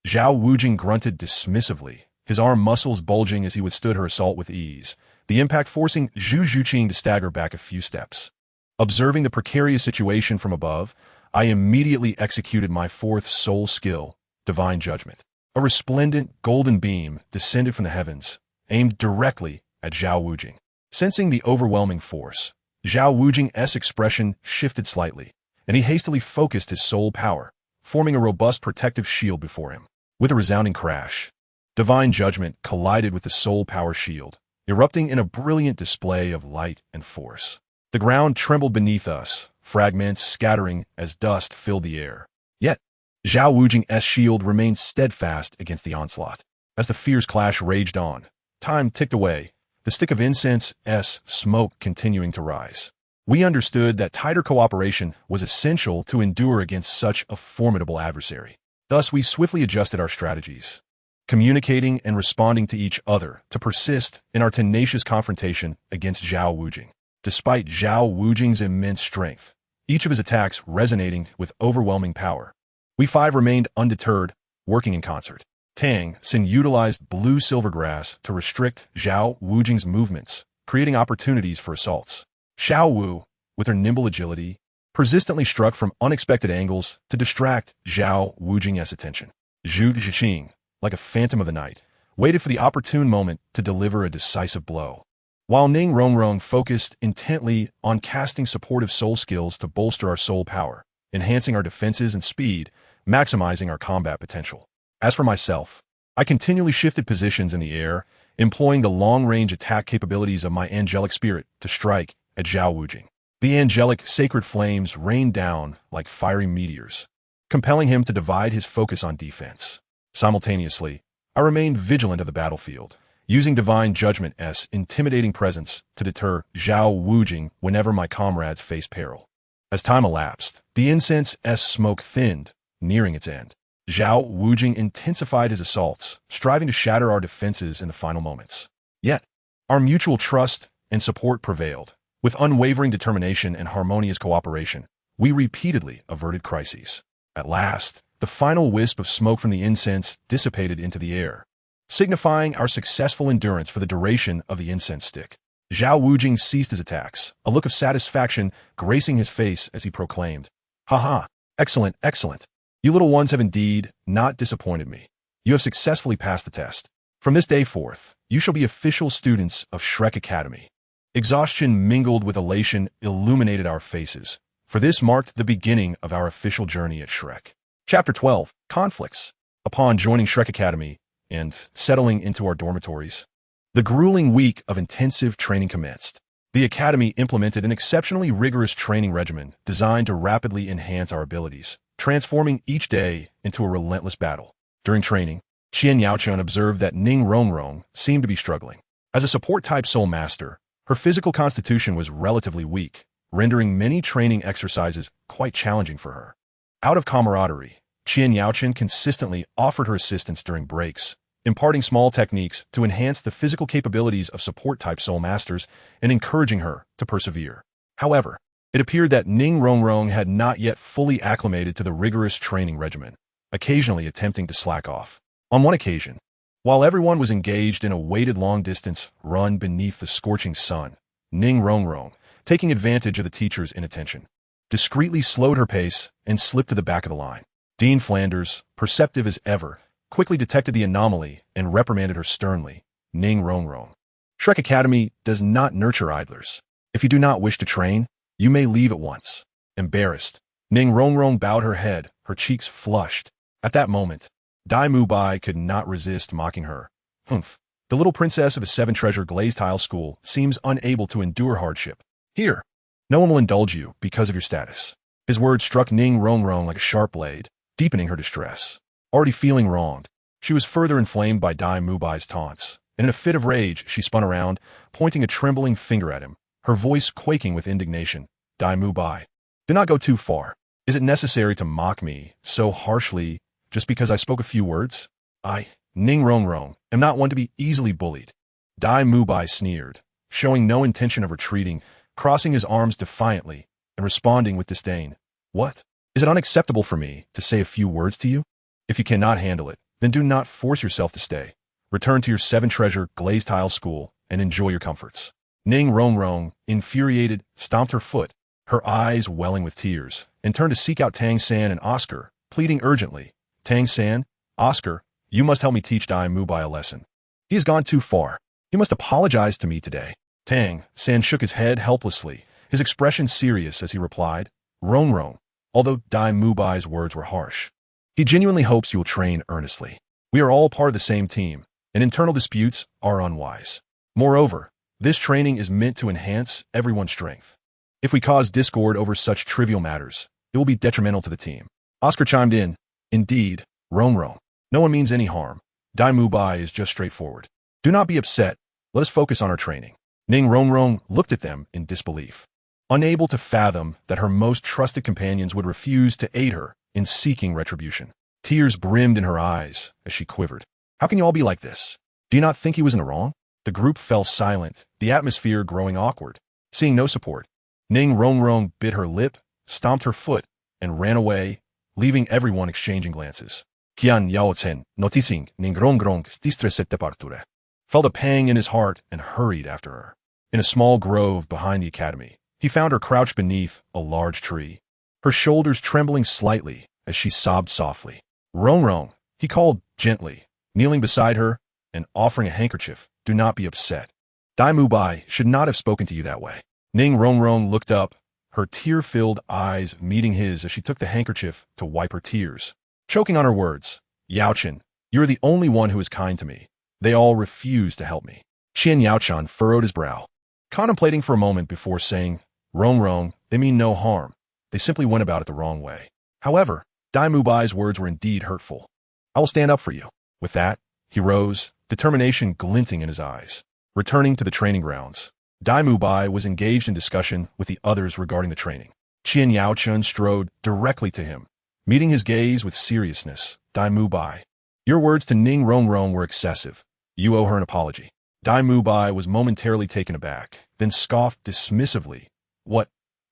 Zhao Wujing grunted dismissively, his arm muscles bulging as he withstood her assault with ease, the impact forcing Zhu Zhuqing to stagger back a few steps. Observing the precarious situation from above, I immediately executed my 4th soul skill, Divine Judgment. A resplendent golden beam descended from the heavens, aimed directly at Zhao Wujing. Sensing the overwhelming force, Zhao Wujing's expression shifted slightly, and he hastily focused his soul power, forming a robust protective shield before him. With a resounding crash, divine judgment collided with the soul power shield, erupting in a brilliant display of light and force. The ground trembled beneath us, fragments scattering as dust filled the air. Yet, Zhao Wujing's shield remained steadfast against the onslaught. As the fierce clash raged on, time ticked away, the stick of incense's smoke continuing to rise. We understood that tighter cooperation was essential to endure against such a formidable adversary. Thus, we swiftly adjusted our strategies, communicating and responding to each other to persist in our tenacious confrontation against Zhao Wujing. Despite Zhao Wujing's immense strength, each of his attacks resonating with overwhelming power, we five remained undeterred, working in concert. Tang utilized blue silvergrass to restrict Zhao Wujing's movements, creating opportunities for assaults. Xiao Wu, with her nimble agility, persistently struck from unexpected angles to distract Zhao Wujing's attention. Zhu Zhixing, like a phantom of the night, waited for the opportune moment to deliver a decisive blow. While Ning Rongrong focused intently on casting supportive soul skills to bolster our soul power, enhancing our defenses and speed, maximizing our combat potential. As for myself, I continually shifted positions in the air, employing the long-range attack capabilities of my angelic spirit to strike at Zhao Wujing. The angelic sacred flames rained down like fiery meteors, compelling him to divide his focus on defense. Simultaneously, I remained vigilant of the battlefield, using divine judgment's intimidating presence to deter Zhao Wujing whenever my comrades faced peril. As time elapsed, the incense's smoke thinned, nearing its end. Zhao Wujing intensified his assaults, striving to shatter our defenses in the final moments. Yet, our mutual trust and support prevailed. With unwavering determination and harmonious cooperation, we repeatedly averted crises. At last, the final wisp of smoke from the incense dissipated into the air, signifying our successful endurance for the duration of the incense stick. Zhao Wujing ceased his attacks, a look of satisfaction gracing his face as he proclaimed, "Ha! Excellent, excellent. You little ones have indeed not disappointed me. You have successfully passed the test. From this day forth, you shall be official students of Shrek Academy." Exhaustion mingled with elation illuminated our faces, for this marked the beginning of our official journey at Shrek. Chapter 12, Conflicts. Upon joining Shrek Academy and settling into our dormitories, the grueling week of intensive training commenced. The Academy implemented an exceptionally rigorous training regimen designed to rapidly enhance our abilities, transforming each day into a relentless battle. During training, Qian Yaochun observed that Ning Rongrong seemed to be struggling. As a support-type soul master, her physical constitution was relatively weak, rendering many training exercises quite challenging for her. Out of camaraderie, Qian Yaochun consistently offered her assistance during breaks, imparting small techniques to enhance the physical capabilities of support-type soul masters and encouraging her to persevere. However, it appeared that Ning Rongrong had not yet fully acclimated to the rigorous training regimen, occasionally attempting to slack off. On one occasion, while everyone was engaged in a weighted long-distance run beneath the scorching sun, Ning Rongrong, taking advantage of the teacher's inattention, discreetly slowed her pace and slipped to the back of the line. Dean Flanders, perceptive as ever, quickly detected the anomaly and reprimanded her sternly. "Ning Rongrong, Shrek Academy does not nurture idlers. If you do not wish to train, you may leave at once." Embarrassed, Ning Rongrong bowed her head, her cheeks flushed. At that moment, Dai Mubai could not resist mocking her. "Humph, the little princess of a seven-treasure glazed tile school seems unable to endure hardship. Here, no one will indulge you because of your status." His words struck Ning Rongrong like a sharp blade, deepening her distress. Already feeling wronged, she was further inflamed by Dai Mubai's taunts, and in a fit of rage, she spun around, pointing a trembling finger at him, her voice quaking with indignation. "Dai Mubai, do not go too far. Is it necessary to mock me so harshly just because I spoke a few words? I, Ning Rongrong, am not one to be easily bullied." Dai Mubai sneered, showing no intention of retreating, crossing his arms defiantly and responding with disdain. "What? Is it unacceptable for me to say a few words to you? If you cannot handle it, then do not force yourself to stay. Return to your seven-treasure glazed tile school and enjoy your comforts." Ning Rongrong, infuriated, stomped her foot, her eyes welling with tears, and turned to seek out Tang San and Oscar, pleading urgently. "Tang San, Oscar, you must help me teach Dai Mubai a lesson. He has gone too far. He must apologize to me today." Tang San shook his head helplessly, his expression serious as he replied, "Rongrong, although Dai Mubai's words were harsh. He genuinely hopes you will train earnestly. We are all part of the same team, and internal disputes are unwise. Moreover, this training is meant to enhance everyone's strength. If we cause discord over such trivial matters, it will be detrimental to the team. Oscar chimed in, Indeed, Rong. No one means any harm. Dai Mubai is just straightforward. Do not be upset. Let us focus on our training. Ning Rong looked at them in disbelief, unable to fathom that her most trusted companions would refuse to aid her in seeking retribution. Tears brimmed in her eyes as she quivered. How can you all be like this? Do you not think he was in the wrong? The group fell silent, the atmosphere growing awkward. Seeing no support, Ning Rong bit her lip, stomped her foot, and ran away, leaving everyone exchanging glances. Qian Yaochen, noticing Ning Rong's distressed departure, felt a pang in his heart and hurried after her. In a small grove behind the academy, he found her crouched beneath a large tree, her shoulders trembling slightly as she sobbed softly. Rong, he called gently, kneeling beside her and offering a handkerchief. Do not be upset. Dai Mubai should not have spoken to you that way. Ning Rong looked up, her tear-filled eyes meeting his as she took the handkerchief to wipe her tears. Choking on her words, Yaochen, you are the only one who is kind to me. They all refuse to help me. Qian Yaochan furrowed his brow, contemplating for a moment before saying, Rong, they mean no harm. They simply went about it the wrong way. However, Dai Mubai's words were indeed hurtful. I will stand up for you. With that, he rose, determination glinting in his eyes. Returning to the training grounds, Dai Mubai was engaged in discussion with the others regarding the training. Qian Yaochen strode directly to him, meeting his gaze with seriousness. Dai Mubai, your words to Ning Rong were excessive. You owe her an apology. Dai Mubai was momentarily taken aback, then scoffed dismissively. What?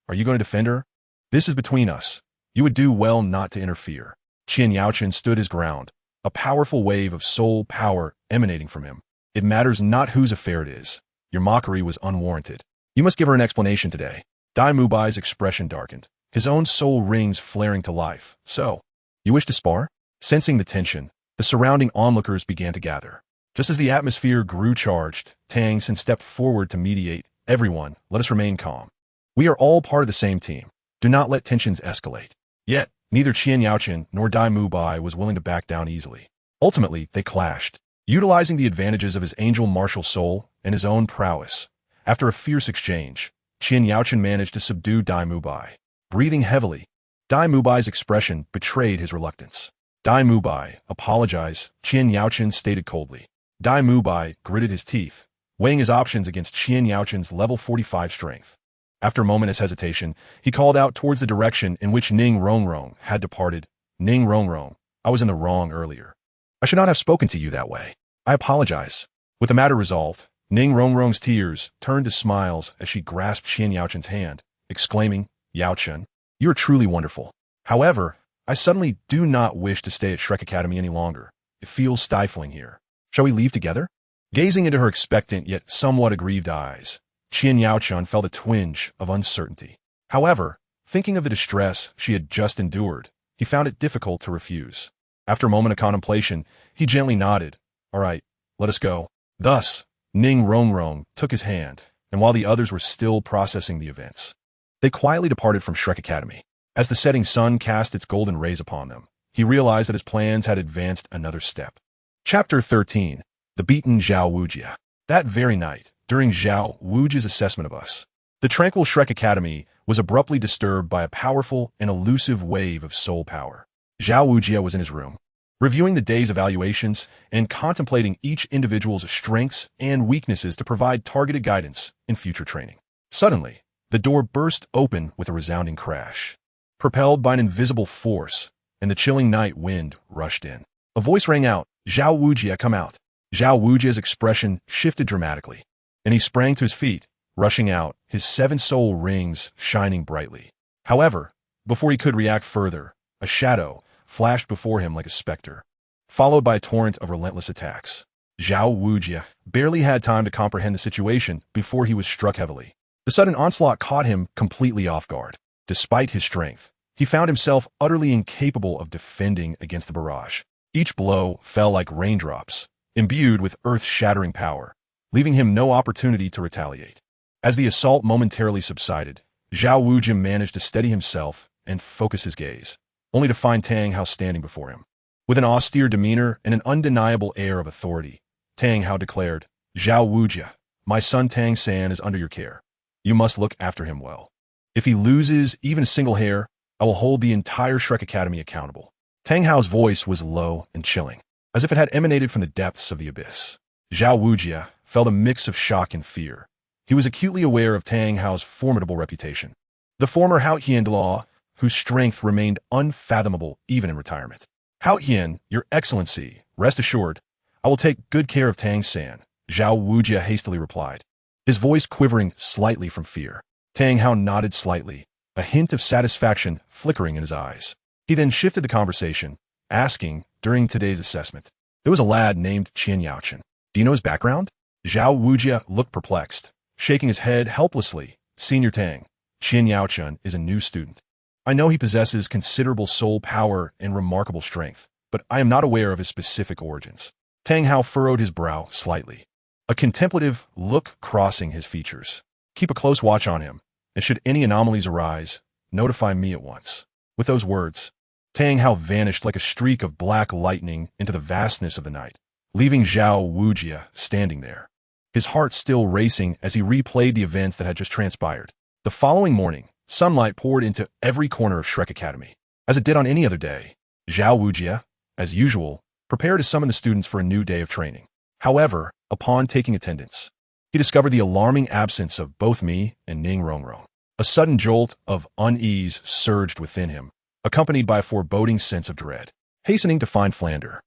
Are you going to defend her? This is between us. You would do well not to interfere. Qian Yaochen stood his ground, a powerful wave of soul power emanating from him. It matters not whose affair it is. Your mockery was unwarranted. You must give her an explanation today. Dai Mubai's expression darkened, his own soul rings flaring to life. So, you wish to spar? Sensing the tension, the surrounding onlookers began to gather. Just as the atmosphere grew charged, Tang stepped forward to mediate. Everyone, let us remain calm. We are all part of the same team. Do not let tensions escalate. Yet, neither Qian Yaochen nor Dai Mubai was willing to back down easily. Ultimately, they clashed, utilizing the advantages of his angel martial soul and his own prowess. After a fierce exchange, Qian Yaochen managed to subdue Dai Mubai. Breathing heavily, Dai Mubai's expression betrayed his reluctance. Dai Mubai, apologize, Qian Yaochen stated coldly. Dai Mubai gritted his teeth, weighing his options against Qian Yaochen's level 45 strength. After a moment's hesitation, he called out towards the direction in which Ning Rong had departed. Ning Rong, I was in the wrong earlier. I should not have spoken to you that way. I apologize. With the matter resolved, Ning Rong's tears turned to smiles as she grasped Qian Yaochen's hand, exclaiming, Yaochen, you are truly wonderful. However, I suddenly do not wish to stay at Shrek Academy any longer. It feels stifling here. Shall we leave together? Gazing into her expectant yet somewhat aggrieved eyes, Qian Yaochen felt a twinge of uncertainty. However, thinking of the distress she had just endured, he found it difficult to refuse. After a moment of contemplation, he gently nodded. All right, let us go. Thus, Ning Rong took his hand, and while the others were still processing the events, they quietly departed from Shrek Academy. As the setting sun cast its golden rays upon them, he realized that his plans had advanced another step. Chapter 13. The Beaten Zhao Wujia. That very night, during Zhao Wujia's assessment of us, the tranquil Shrek Academy was abruptly disturbed by a powerful and elusive wave of soul power. Zhao Wujia was in his room, reviewing the day's evaluations and contemplating each individual's strengths and weaknesses to provide targeted guidance in future training. Suddenly, the door burst open with a resounding crash. Propelled by an invisible force, and the chilling night wind rushed in. A voice rang out, Zhao Wujia, come out. Zhao Wujia's expression shifted dramatically, and he sprang to his feet, rushing out, his 7 soul rings shining brightly. However, before he could react further, a shadow flashed before him like a specter, followed by a torrent of relentless attacks. Zhao Wujia barely had time to comprehend the situation before he was struck heavily. The sudden onslaught caught him completely off guard. Despite his strength, he found himself utterly incapable of defending against the barrage. Each blow fell like raindrops, imbued with earth-shattering power, leaving him no opportunity to retaliate. As the assault momentarily subsided, Zhao Wujia managed to steady himself and focus his gaze, only to find Tang Hao standing before him. With an austere demeanor and an undeniable air of authority, Tang Hao declared, "Zhao Wujia, my son Tang San is under your care. You must look after him well. If he loses even a single hair, I will hold the entire Shrek Academy accountable." Tang Hao's voice was low and chilling, as if it had emanated from the depths of the abyss. Zhao Wujia felt a mix of shock and fear. He was acutely aware of Tang Hao's formidable reputation. The former Haotian Law, whose strength remained unfathomable even in retirement. "Haotian, Your Excellency, rest assured, I will take good care of Tang San," Zhao Wujia hastily replied, his voice quivering slightly from fear. Tang Hao nodded slightly, a hint of satisfaction flickering in his eyes. He then shifted the conversation, asking, during today's assessment, "There was a lad named Qian Yaochen. Do you know his background?" Zhao Wujia looked perplexed, shaking his head helplessly. "Senior Tang, Qian Yaochen is a new student. I know he possesses considerable soul power and remarkable strength, but I am not aware of his specific origins." Tang Hao furrowed his brow slightly, a contemplative look crossing his features. "Keep a close watch on him, and should any anomalies arise, notify me at once." With those words, Tang Hao vanished like a streak of black lightning into the vastness of the night, leaving Zhao Wujia standing there, his heart still racing as he replayed the events that had just transpired. The following morning, sunlight poured into every corner of Shrek Academy. As it did on any other day, Zhao Wujia, as usual, prepared to summon the students for a new day of training. However, upon taking attendance, he discovered the alarming absence of both me and Ning Rongrong. A sudden jolt of unease surged within him, accompanied by a foreboding sense of dread. Hastening to find Flander,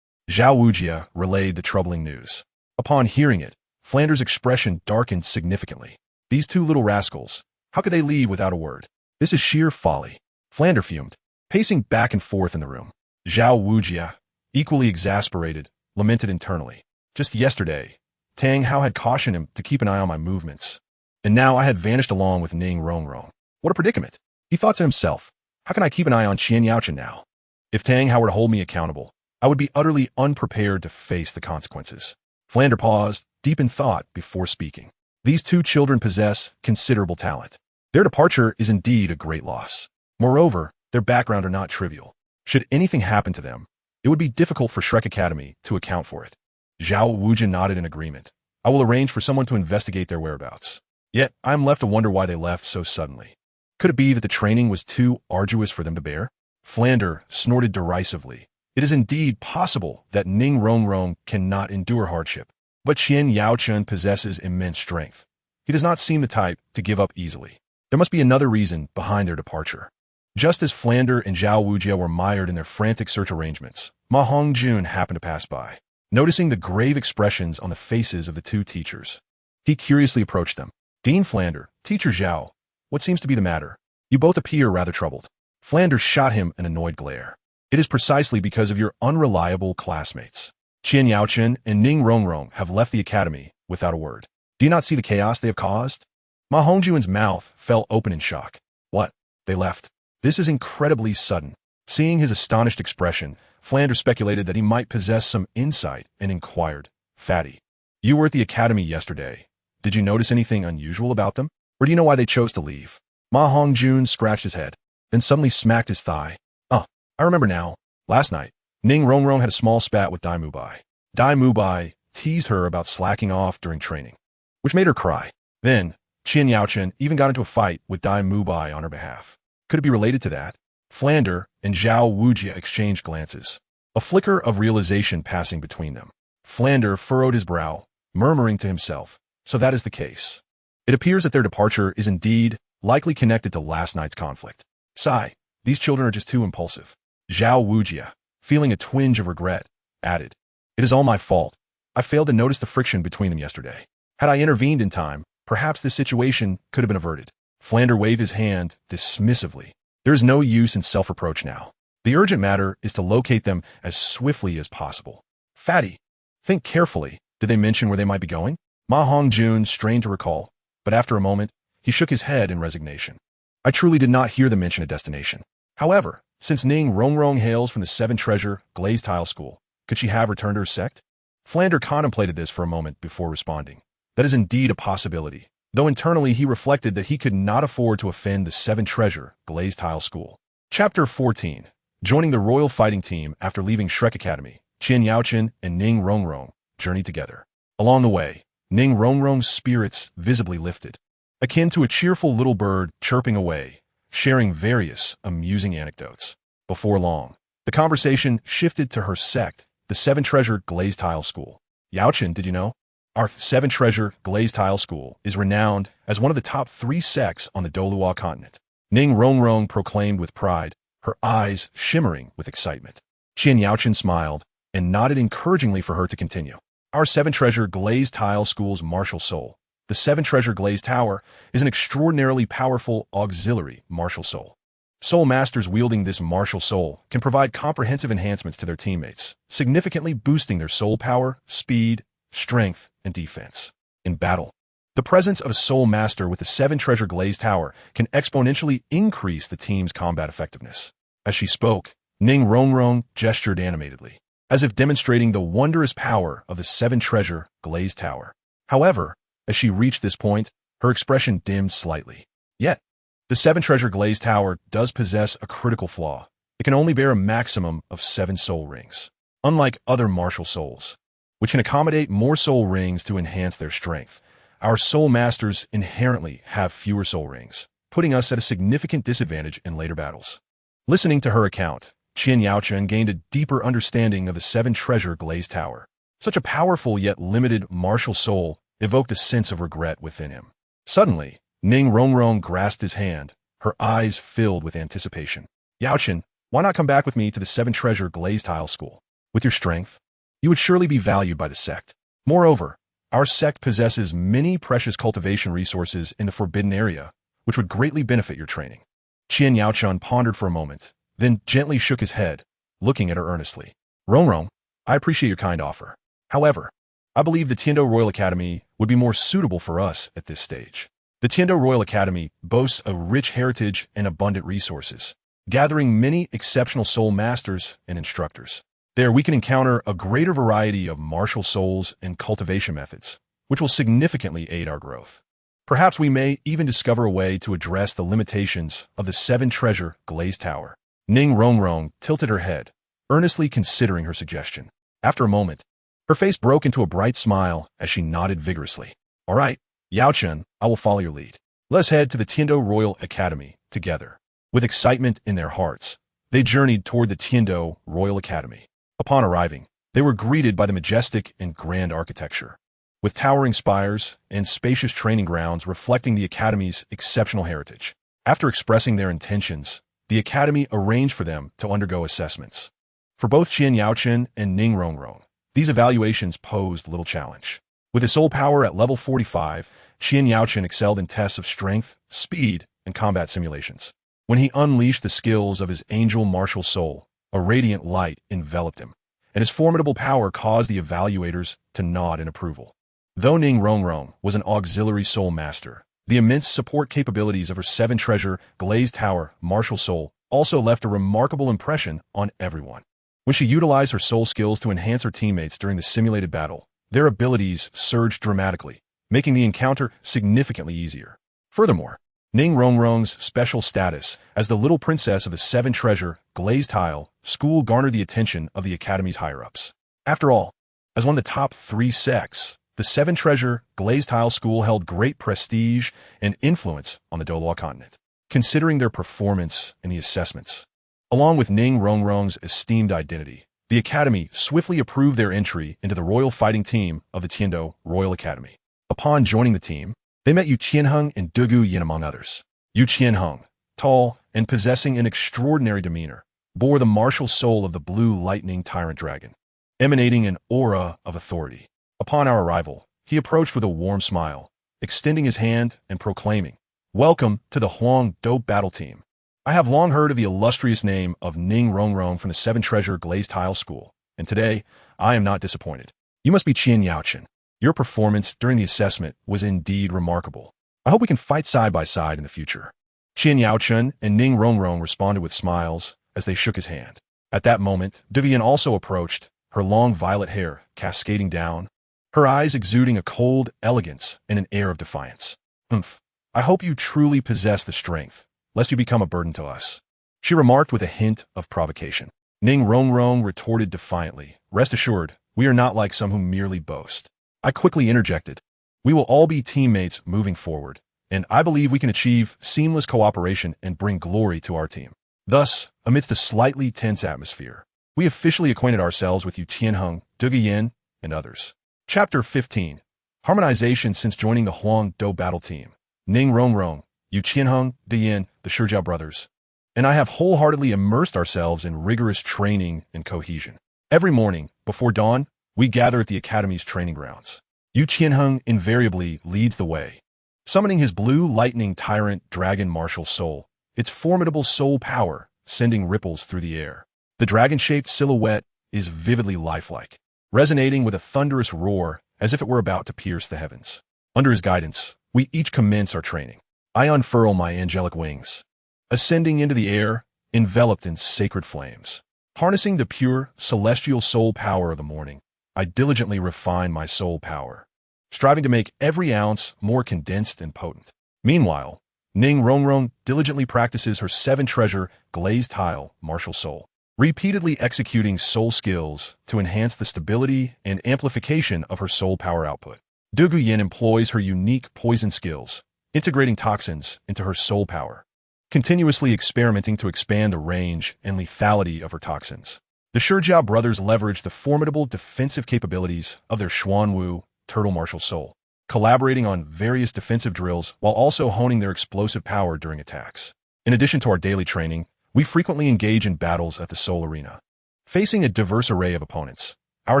Zhao Wujia relayed the troubling news. Upon hearing it, Flander's expression darkened significantly. "These two little rascals, how could they leave without a word? This is sheer folly." Flander fumed, pacing back and forth in the room. Zhao Wujia, equally exasperated, lamented internally. "Just yesterday, Tang Hao had cautioned him to keep an eye on my movements, and now I had vanished along with Ning Rongrong. What a predicament!" He thought to himself, "How can I keep an eye on Qian Yaochen now? If Tang Hao were to hold me accountable, I would be utterly unprepared to face the consequences." Flander paused, deep in thought, before speaking. "These two children possess considerable talent. Their departure is indeed a great loss. Moreover, their background are not trivial. Should anything happen to them, it would be difficult for Shrek Academy to account for it." Zhao Wujia nodded in agreement. "I will arrange for someone to investigate their whereabouts. Yet, I am left to wonder why they left so suddenly. Could it be that the training was too arduous for them to bear?" Flander snorted derisively. "It is indeed possible that Ning Rongrong cannot endure hardship, but Qian Yaochen possesses immense strength. He does not seem the type to give up easily. There must be another reason behind their departure." Just as Flander and Zhao Wujia were mired in their frantic search arrangements, Ma Hongjun happened to pass by. Noticing the grave expressions on the faces of the two teachers, he curiously approached them. "Dean Flander, Teacher Zhao, what seems to be the matter? You both appear rather troubled." Flander shot him an annoyed glare. "It is precisely because of your unreliable classmates. Qian Yaochen and Ning Rongrong have left the academy without a word. Do you not see the chaos they have caused?" Ma Hongjun's mouth fell open in shock. "What? They left? This is incredibly sudden." Seeing his astonished expression, Flander speculated that he might possess some insight and inquired, "Fatty, you were at the academy yesterday. Did you notice anything unusual about them? Or do you know why they chose to leave?" Ma Hongjun scratched his head, then suddenly smacked his thigh. "Oh, I remember now. Last night, Ning Rongrong had a small spat with Dai Mubai. Dai Mubai teased her about slacking off during training, which made her cry. Then, Qian Yaochen even got into a fight with Dai Mubai on her behalf. Could it be related to that?" Flander and Zhao Wujia exchanged glances, a flicker of realization passing between them. Flander furrowed his brow, murmuring to himself, "So that is the case. It appears that their departure is indeed likely connected to last night's conflict. Sigh, these children are just too impulsive." Zhao Wujia, feeling a twinge of regret, added, "It is all my fault. I failed to notice the friction between them yesterday. Had I intervened in time, perhaps this situation could have been averted." Flander waved his hand dismissively. "There is no use in self-reproach now. The urgent matter is to locate them as swiftly as possible. Fatty, think carefully. Did they mention where they might be going?" Ma Hongjun strained to recall, but after a moment, he shook his head in resignation. "I truly did not hear them mention a destination. However, since Ning Rongrong hails from the Seven Treasure Glazed Tile School, could she have returned to her sect?" Flander contemplated this for a moment before responding. "That is indeed a possibility," though internally he reflected that he could not afford to offend the Seven Treasure Glazed Tile School. Chapter 14. Joining the royal fighting team after leaving Shrek Academy, Qian Yaochen and Ning Rongrong journeyed together. Along the way, Ning Rongrong's spirits visibly lifted, akin to a cheerful little bird chirping away, sharing various amusing anecdotes. Before long, the conversation shifted to her sect, the Seven Treasure Glazed Tile School. Yaochen, did you know? Our Seven Treasure Glazed Tile School is renowned as one of the top 3 sects on the Douluo Continent. Ning Rongrong proclaimed with pride, her eyes shimmering with excitement. Qian Yaochen smiled and nodded encouragingly for her to continue. Our Seven Treasure Glazed Tile School's martial soul, the Seven Treasure Glazed Tower, is an extraordinarily powerful auxiliary martial soul. Soul masters wielding this martial soul can provide comprehensive enhancements to their teammates, significantly boosting their soul power, speed, strength, and defense. In battle, the presence of a soul master with the Seven Treasure Glazed Tower can exponentially increase the team's combat effectiveness. As she spoke, Ning Rongrong gestured animatedly, as if demonstrating the wondrous power of the Seven Treasure Glazed Tower. However, as she reached this point, her expression dimmed slightly. Yet, the Seven Treasure Glazed Tower does possess a critical flaw. It can only bear a maximum of 7 soul rings, unlike other martial souls, which can accommodate more soul rings to enhance their strength. Our soul masters inherently have fewer soul rings, putting us at a significant disadvantage in later battles. Listening to her account, Qian Yaochen gained a deeper understanding of the Seven Treasure Glazed Tower. Such a powerful yet limited martial soul evoked a sense of regret within him. Suddenly, Ning Rongrong grasped his hand, her eyes filled with anticipation. Yaochen, why not come back with me to the Seven Treasure Glazed Tile School? With your strength, you would surely be valued by the sect. Moreover, our sect possesses many precious cultivation resources in the forbidden area, which would greatly benefit your training. Qian Yaochen pondered for a moment, then gently shook his head, looking at her earnestly. Rongrong, I appreciate your kind offer. However, I believe the Tiando Royal Academy would be more suitable for us at this stage. The Tiando Royal Academy boasts a rich heritage and abundant resources, gathering many exceptional soul masters and instructors. There we can encounter a greater variety of martial souls and cultivation methods, which will significantly aid our growth. Perhaps we may even discover a way to address the limitations of the Seven Treasure Glazed Tower. Ning Rongrong tilted her head, earnestly considering her suggestion. After a moment, her face broke into a bright smile as she nodded vigorously. All right, Yaochen, I will follow your lead. Let's head to the Tiando Royal Academy together. With excitement in their hearts, they journeyed toward the Tiando Royal Academy. Upon arriving, they were greeted by the majestic and grand architecture, with towering spires and spacious training grounds reflecting the Academy's exceptional heritage. After expressing their intentions, the Academy arranged for them to undergo assessments. For both Qian Yaochen and Ning Rongrong, these evaluations posed little challenge. With his soul power at level 45, Qian Yaochen excelled in tests of strength, speed, and combat simulations. When he unleashed the skills of his angel martial soul, a radiant light enveloped him, and his formidable power caused the evaluators to nod in approval. Though Ning Rongrong was an auxiliary soul master, the immense support capabilities of her Seven Treasure Glazed Tower martial soul also left a remarkable impression on everyone. When she utilized her soul skills to enhance her teammates during the simulated battle, their abilities surged dramatically, making the encounter significantly easier. Furthermore, Ning Rongrong's special status as the little princess of the Seven Treasure Glazed Tile School garnered the attention of the Academy's higher-ups. After all, as one of the top 3 sects, the Seven Treasure Glazed Tile School held great prestige and influence on the Douluo Continent. Considering their performance in the assessments, along with Ning Rongrong's esteemed identity, the Academy swiftly approved their entry into the royal fighting team of the Tiando Royal Academy. Upon joining the team, they met Yu Qianheng and Dugu Yin among others. Yu Qianheng, tall and possessing an extraordinary demeanor, bore the martial soul of the blue lightning tyrant dragon, emanating an aura of authority. Upon our arrival, he approached with a warm smile, extending his hand and proclaiming, "Welcome to the Huang Dope Battle Team. I have long heard of the illustrious name of Ning Rongrong from the Seven Treasure Glazed Tile School, and today I am not disappointed. You must be Qian Yaochen. Your performance during the assessment was indeed remarkable. I hope we can fight side by side in the future." Qian Yaochen and Ning Rongrong responded with smiles as they shook his hand. At that moment, Vivian also approached, her long violet hair cascading down, her eyes exuding a cold elegance and an air of defiance. I hope you truly possess the strength, lest you become a burden to us. she remarked with a hint of provocation. Ning Rongrong retorted defiantly, "Rest assured, we are not like some who merely boast." I quickly interjected, "We will all be teammates moving forward, and I believe we can achieve seamless cooperation and bring glory to our team." Thus, amidst a slightly tense atmosphere, we officially acquainted ourselves with Yu Qianheng, Duguyan, and others. Chapter 15. Harmonization since joining the Huang Do battle team. Ning Rongrong, Yu Qianheng, Diyan, the Shijiao brothers, and I have wholeheartedly immersed ourselves in rigorous training and cohesion. Every morning, before dawn, we gather at the Academy's training grounds. Yu Qianheng invariably leads the way, summoning his blue lightning tyrant dragon martial soul, its formidable soul power sending ripples through the air. The dragon-shaped silhouette is vividly lifelike, resonating with a thunderous roar as if it were about to pierce the heavens. Under his guidance, we each commence our training. I unfurl my angelic wings, ascending into the air, enveloped in sacred flames. Harnessing the pure, celestial soul power of the morning, I diligently refine my soul power, striving to make every ounce more condensed and potent. Meanwhile, Ning Rongrong diligently practices her seven-treasure glazed tile martial soul, repeatedly executing soul skills to enhance the stability and amplification of her soul power output. Duguyan employs her unique poison skills, integrating toxins into her soul power, continuously experimenting to expand the range and lethality of her toxins. The Shijiao brothers leverage the formidable defensive capabilities of their Xuanwu turtle martial soul, collaborating on various defensive drills while also honing their explosive power during attacks. In addition to our daily training, we frequently engage in battles at the Soul Arena. Facing a diverse array of opponents, our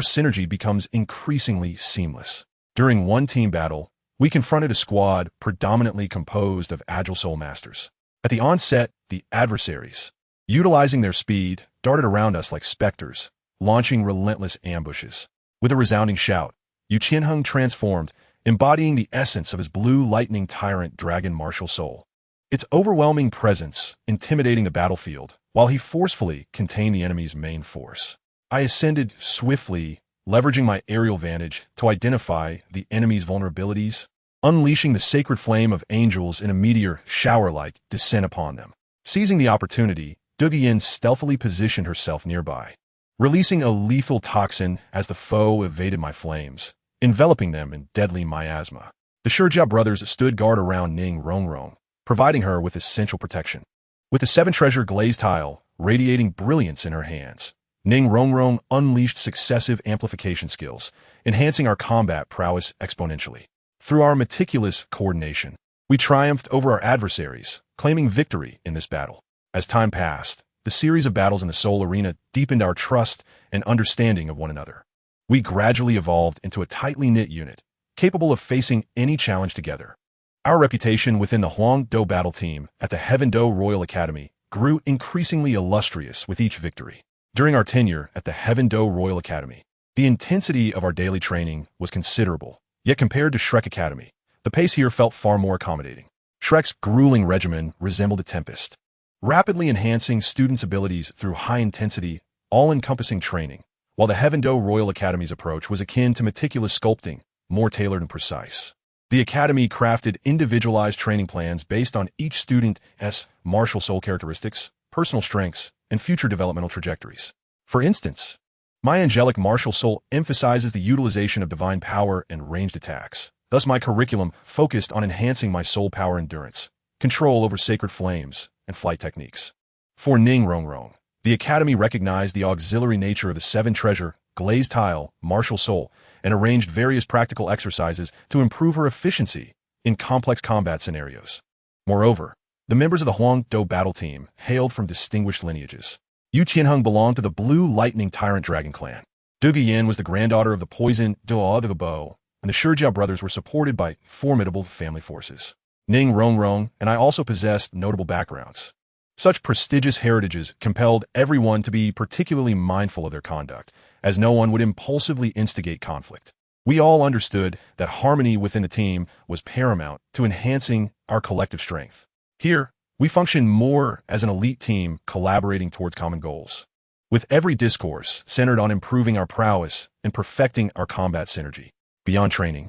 synergy becomes increasingly seamless. During one team battle, we confronted a squad predominantly composed of agile soul masters. At the onset, the adversaries, utilizing their speed, darted around us like specters, launching relentless ambushes. With a resounding shout, Yu Qianheng transformed, embodying the essence of his blue lightning tyrant dragon martial soul. Its overwhelming presence intimidating the battlefield, while he forcefully contained the enemy's main force. I ascended swiftly, leveraging my aerial vantage to identify the enemy's vulnerabilities, unleashing the sacred flame of angels in a meteor shower-like descent upon them. Seizing the opportunity, Duguyan stealthily positioned herself nearby, releasing a lethal toxin as the foe evaded my flames, enveloping them in deadly miasma. The Shijiao brothers stood guard around Ning Rongrong, providing her with essential protection. With the seven-treasure glazed tile radiating brilliance in her hands, Ning Rongrong unleashed successive amplification skills, enhancing our combat prowess exponentially. Through our meticulous coordination, we triumphed over our adversaries, claiming victory in this battle. As time passed, the series of battles in the Soul Arena deepened our trust and understanding of one another. We gradually evolved into a tightly knit unit, capable of facing any challenge together. Our reputation within the Huang Do battle team at the Heaven Do Royal Academy grew increasingly illustrious with each victory. During our tenure at the Heaven Do Royal Academy, the intensity of our daily training was considerable, yet compared to Shrek Academy, the pace here felt far more accommodating. Shrek's grueling regimen resembled a tempest, rapidly enhancing students' abilities through high-intensity, all-encompassing training, while the Heaven Do Royal Academy's approach was akin to meticulous sculpting, more tailored and precise. The Academy crafted individualized training plans based on each student's martial soul characteristics, personal strengths, and future developmental trajectories. For instance, my angelic martial soul emphasizes the utilization of divine power and ranged attacks. Thus, my curriculum focused on enhancing my soul power endurance, control over sacred flames, and flight techniques. For Ning Rongrong, the Academy recognized the auxiliary nature of the seven-treasure, glazed tile, martial soul, and arranged various practical exercises to improve her efficiency in complex combat scenarios. Moreover, the members of the Huang Do battle team hailed from distinguished lineages. Yu Qianheng belonged to the Blue Lightning Tyrant Dragon clan. Duguyan was the granddaughter of the Poison Douluo the Bow, and the Shijiao brothers were supported by formidable family forces. Ning Rongrong and I also possessed notable backgrounds. Such prestigious heritages compelled everyone to be particularly mindful of their conduct, as no one would impulsively instigate conflict. We all understood that harmony within the team was paramount to enhancing our collective strength. Here, we function more as an elite team collaborating towards common goals, with every discourse centered on improving our prowess and perfecting our combat synergy. Beyond training,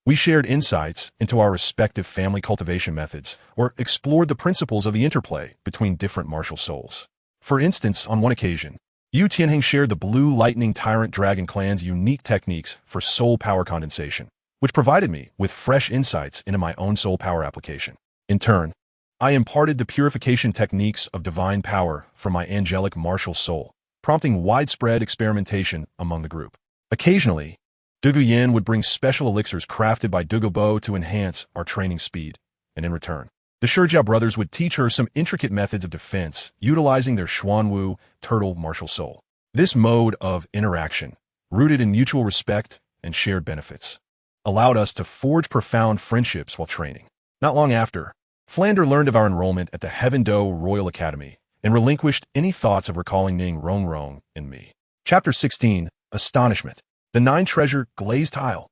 We shared insights into our respective family cultivation methods or explored the principles of the interplay between different martial souls. For instance, on one occasion, Yu Tianheng shared the Blue Lightning Tyrant Dragon clan's unique techniques for soul power condensation, which provided me with fresh insights into my own soul power application. In turn, I imparted the purification techniques of divine power from my angelic martial soul, prompting widespread experimentation among the group. Occasionally, Dugu Yin would bring special elixirs crafted by Dugu Bo to enhance our training speed, and in return, the Shijiao brothers would teach her some intricate methods of defense utilizing their Xuanwu turtle martial soul. This mode of interaction, rooted in mutual respect and shared benefits, allowed us to forge profound friendships while training. Not long after, Flander learned of our enrollment at the Heaven Do Royal Academy and relinquished any thoughts of recalling Ning Rongrong in me. Chapter 16, Astonishment. The 9-treasure glazed tile.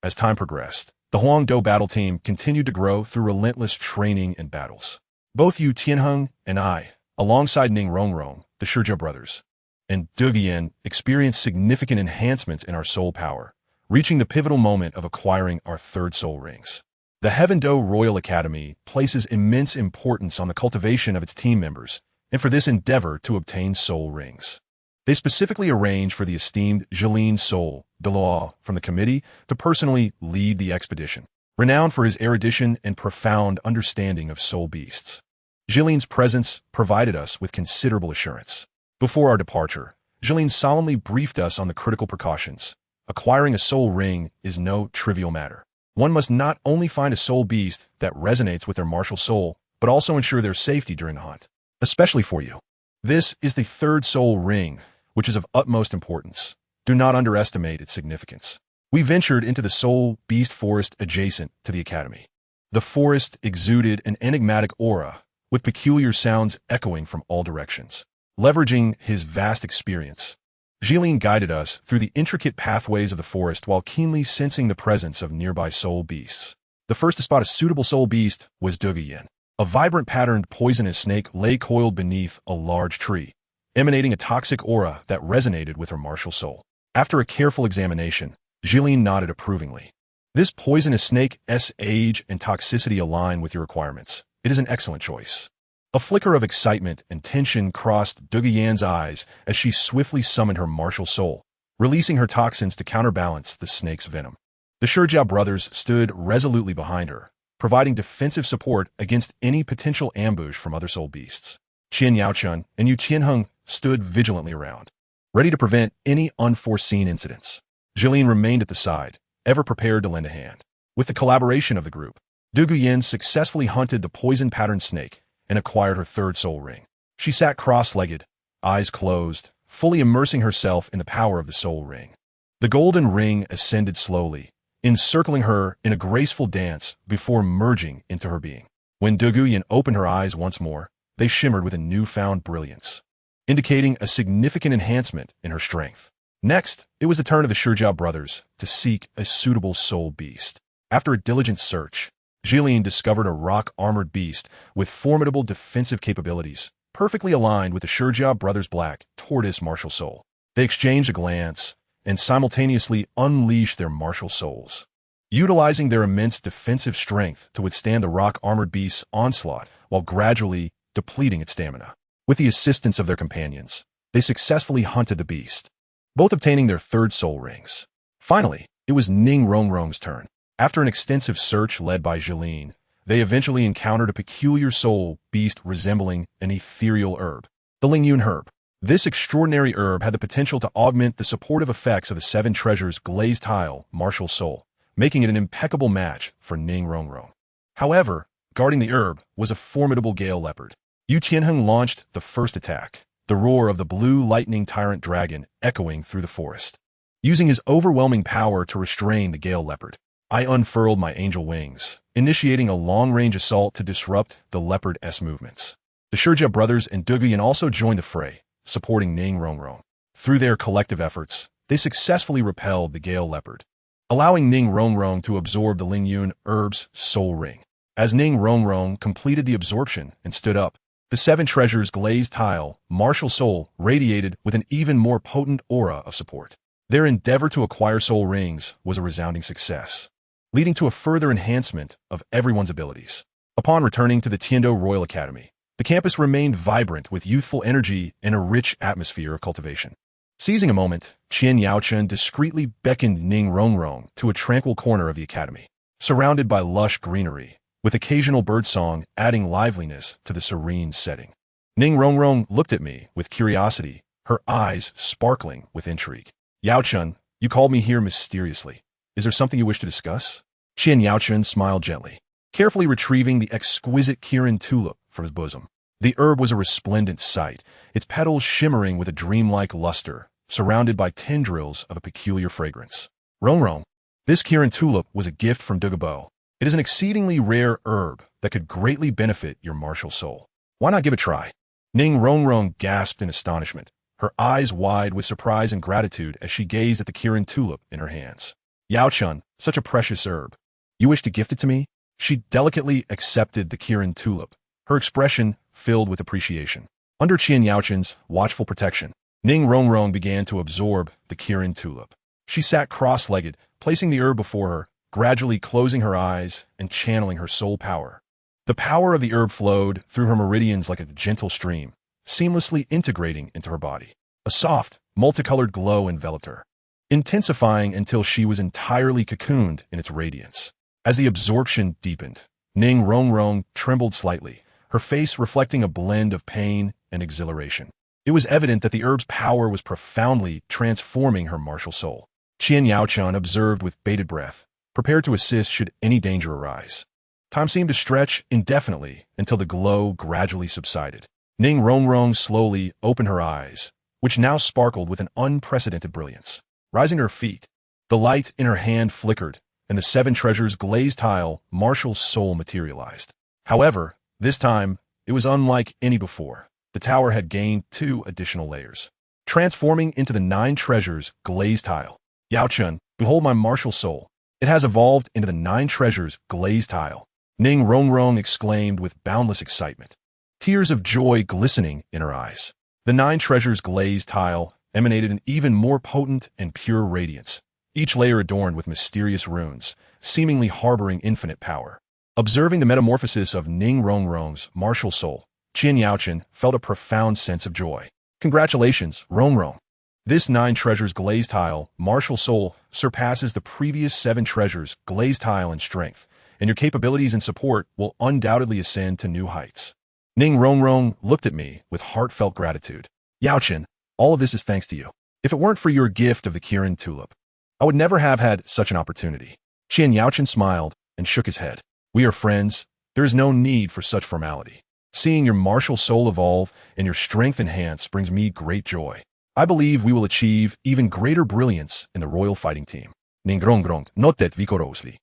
As time progressed, the Huangdo battle team continued to grow through relentless training and battles. Both Yu Tianheng and I, alongside Ning Rongrong, the Shijiao brothers, and Duguyan experienced significant enhancements in our soul power, reaching the pivotal moment of acquiring our 3rd soul rings. The Heaven Do Royal Academy places immense importance on the cultivation of its team members, and for this endeavor to obtain soul rings. They specifically arrange for the esteemed Jilin Soul, Douluo, from the committee to personally lead the expedition, renowned for his erudition and profound understanding of soul beasts. Jilin's presence provided us with considerable assurance. Before our departure, Jilin solemnly briefed us on the critical precautions. Acquiring a soul ring is no trivial matter. One must not only find a soul beast that resonates with their martial soul, but also ensure their safety during the hunt, especially for you. This is the 3rd soul ring, which is of utmost importance. Do not underestimate its significance. We ventured into the soul beast forest adjacent to the academy. The forest exuded an enigmatic aura, with peculiar sounds echoing from all directions. Leveraging his vast experience, Jilin guided us through the intricate pathways of the forest while keenly sensing the presence of nearby soul beasts. The first to spot a suitable soul beast was Duguyan. A vibrant patterned poisonous snake lay coiled beneath a large tree, emanating a toxic aura that resonated with her martial soul. After a careful examination, Jilin nodded approvingly. This poisonous snake's age and toxicity align with your requirements. It is an excellent choice. A flicker of excitement and tension crossed Duguyan's eyes as she swiftly summoned her martial soul, releasing her toxins to counterbalance the snake's venom. The Shijiao brothers stood resolutely behind her, providing defensive support against any potential ambush from other soul beasts. Qian Yaochun and Yu Qianheng stood vigilantly around, ready to prevent any unforeseen incidents. Jilin remained at the side, ever prepared to lend a hand. With the collaboration of the group, Duguyan successfully hunted the poison-patterned snake and acquired her 3rd soul ring. She sat cross-legged, eyes closed, fully immersing herself in the power of the soul ring. The golden ring ascended slowly, encircling her in a graceful dance before merging into her being. When Duguyan opened her eyes once more, they shimmered with a newfound brilliance, indicating a significant enhancement in her strength. Next, it was the turn of the Shijiao brothers to seek a suitable soul beast. After a diligent search, Jilin discovered a rock-armored beast with formidable defensive capabilities, perfectly aligned with the Shijiao brothers' black tortoise martial soul. They exchanged a glance and simultaneously unleashed their martial souls, utilizing their immense defensive strength to withstand the rock-armored beast's onslaught while gradually depleting its stamina. With the assistance of their companions, they successfully hunted the beast, both obtaining their 3rd soul rings. Finally, it was Ning Rongrong's turn. After an extensive search led by Jilin, they eventually encountered a peculiar soul beast resembling an ethereal herb, the Lingyun herb. This extraordinary herb had the potential to augment the supportive effects of the 7 treasures glazed tile martial soul, making it an impeccable match for Ning Rongrong. However, guarding the herb was a formidable gale leopard. Yu Qianheng launched the first attack, the roar of the Blue Lightning Tyrant Dragon echoing through the forest. Using his overwhelming power to restrain the gale leopard, I unfurled my angel wings, initiating a long-range assault to disrupt the leopard's movements. The Shijiao brothers and Duguyan also joined the fray, supporting Ning Rongrong. Through their collective efforts, they successfully repelled the gale leopard, allowing Ning Rongrong to absorb the Lingyun herb's soul ring. As Ning Rongrong completed the absorption and stood up, the 7 treasures glazed tile martial soul radiated with an even more potent aura of support. Their endeavor to acquire soul rings was a resounding success. leading to a further enhancement of everyone's abilities. Upon returning to the Tiando Royal Academy, the campus remained vibrant with youthful energy and a rich atmosphere of cultivation. Seizing a moment, Qian Yaochen discreetly beckoned Ning Rongrong to a tranquil corner of the academy, surrounded by lush greenery, with occasional birdsong adding liveliness to the serene setting. Ning Rongrong looked at me with curiosity, her eyes sparkling with intrigue. Yaochen, you called me here mysteriously. Is there something you wish to discuss? Qian Yaochen smiled gently, carefully retrieving the exquisite Kirin tulip from his bosom. The herb was a resplendent sight, its petals shimmering with a dreamlike luster, surrounded by tendrils of a peculiar fragrance. Rongrong, this Kirin tulip was a gift from Douluo. It is an exceedingly rare herb that could greatly benefit your martial soul. Why not give it a try? Ning Rongrong gasped in astonishment, her eyes wide with surprise and gratitude as she gazed at the Kirin tulip in her hands. Yaochen, such a precious herb. You wish to gift it to me? She delicately accepted the Kirin tulip, her expression filled with appreciation. Under Qian Yaochen's watchful protection, Ning Rongrong began to absorb the Kirin tulip. She sat cross-legged, placing the herb before her, gradually closing her eyes and channeling her soul power. The power of the herb flowed through her meridians like a gentle stream, seamlessly integrating into her body. A soft, multicolored glow enveloped her, intensifying until she was entirely cocooned in its radiance. As the absorption deepened, Ning Rongrong trembled slightly, her face reflecting a blend of pain and exhilaration. It was evident that the herb's power was profoundly transforming her martial soul. Qian Yaochen observed with bated breath, prepared to assist should any danger arise. Time seemed to stretch indefinitely until the glow gradually subsided. Ning Rongrong slowly opened her eyes, which now sparkled with an unprecedented brilliance. Rising to her feet, the light in her hand flickered, and the seven treasures glazed tile martial soul materialized. However, this time, it was unlike any before. The tower had gained 2 additional layers, transforming into the 9 treasures glazed tile. Yaochen, behold my martial soul. It has evolved into the 9 treasures glazed tile. Ning Rongrong exclaimed with boundless excitement, tears of joy glistening in her eyes. The 9 treasures glazed tile emanated an even more potent and pure radiance, each layer adorned with mysterious runes, seemingly harboring infinite power. Observing the metamorphosis of Ning Rongrong's martial soul, Qian Yaochen felt a profound sense of joy. Congratulations, Rongrong. This 9 treasures glazed tile, martial soul, surpasses the previous 7 treasures glazed tile in strength, and your capabilities and support will undoubtedly ascend to new heights. Ning Rongrong looked at me with heartfelt gratitude. Yaochen, all of this is thanks to you. If it weren't for your gift of the Kirin tulip, I would never have had such an opportunity. Qian Yaochen smiled and shook his head. We are friends. There is no need for such formality. Seeing your martial soul evolve and your strength enhance brings me great joy. I believe we will achieve even greater brilliance in the royal fighting team. Ning Rongrong nodded vigorously,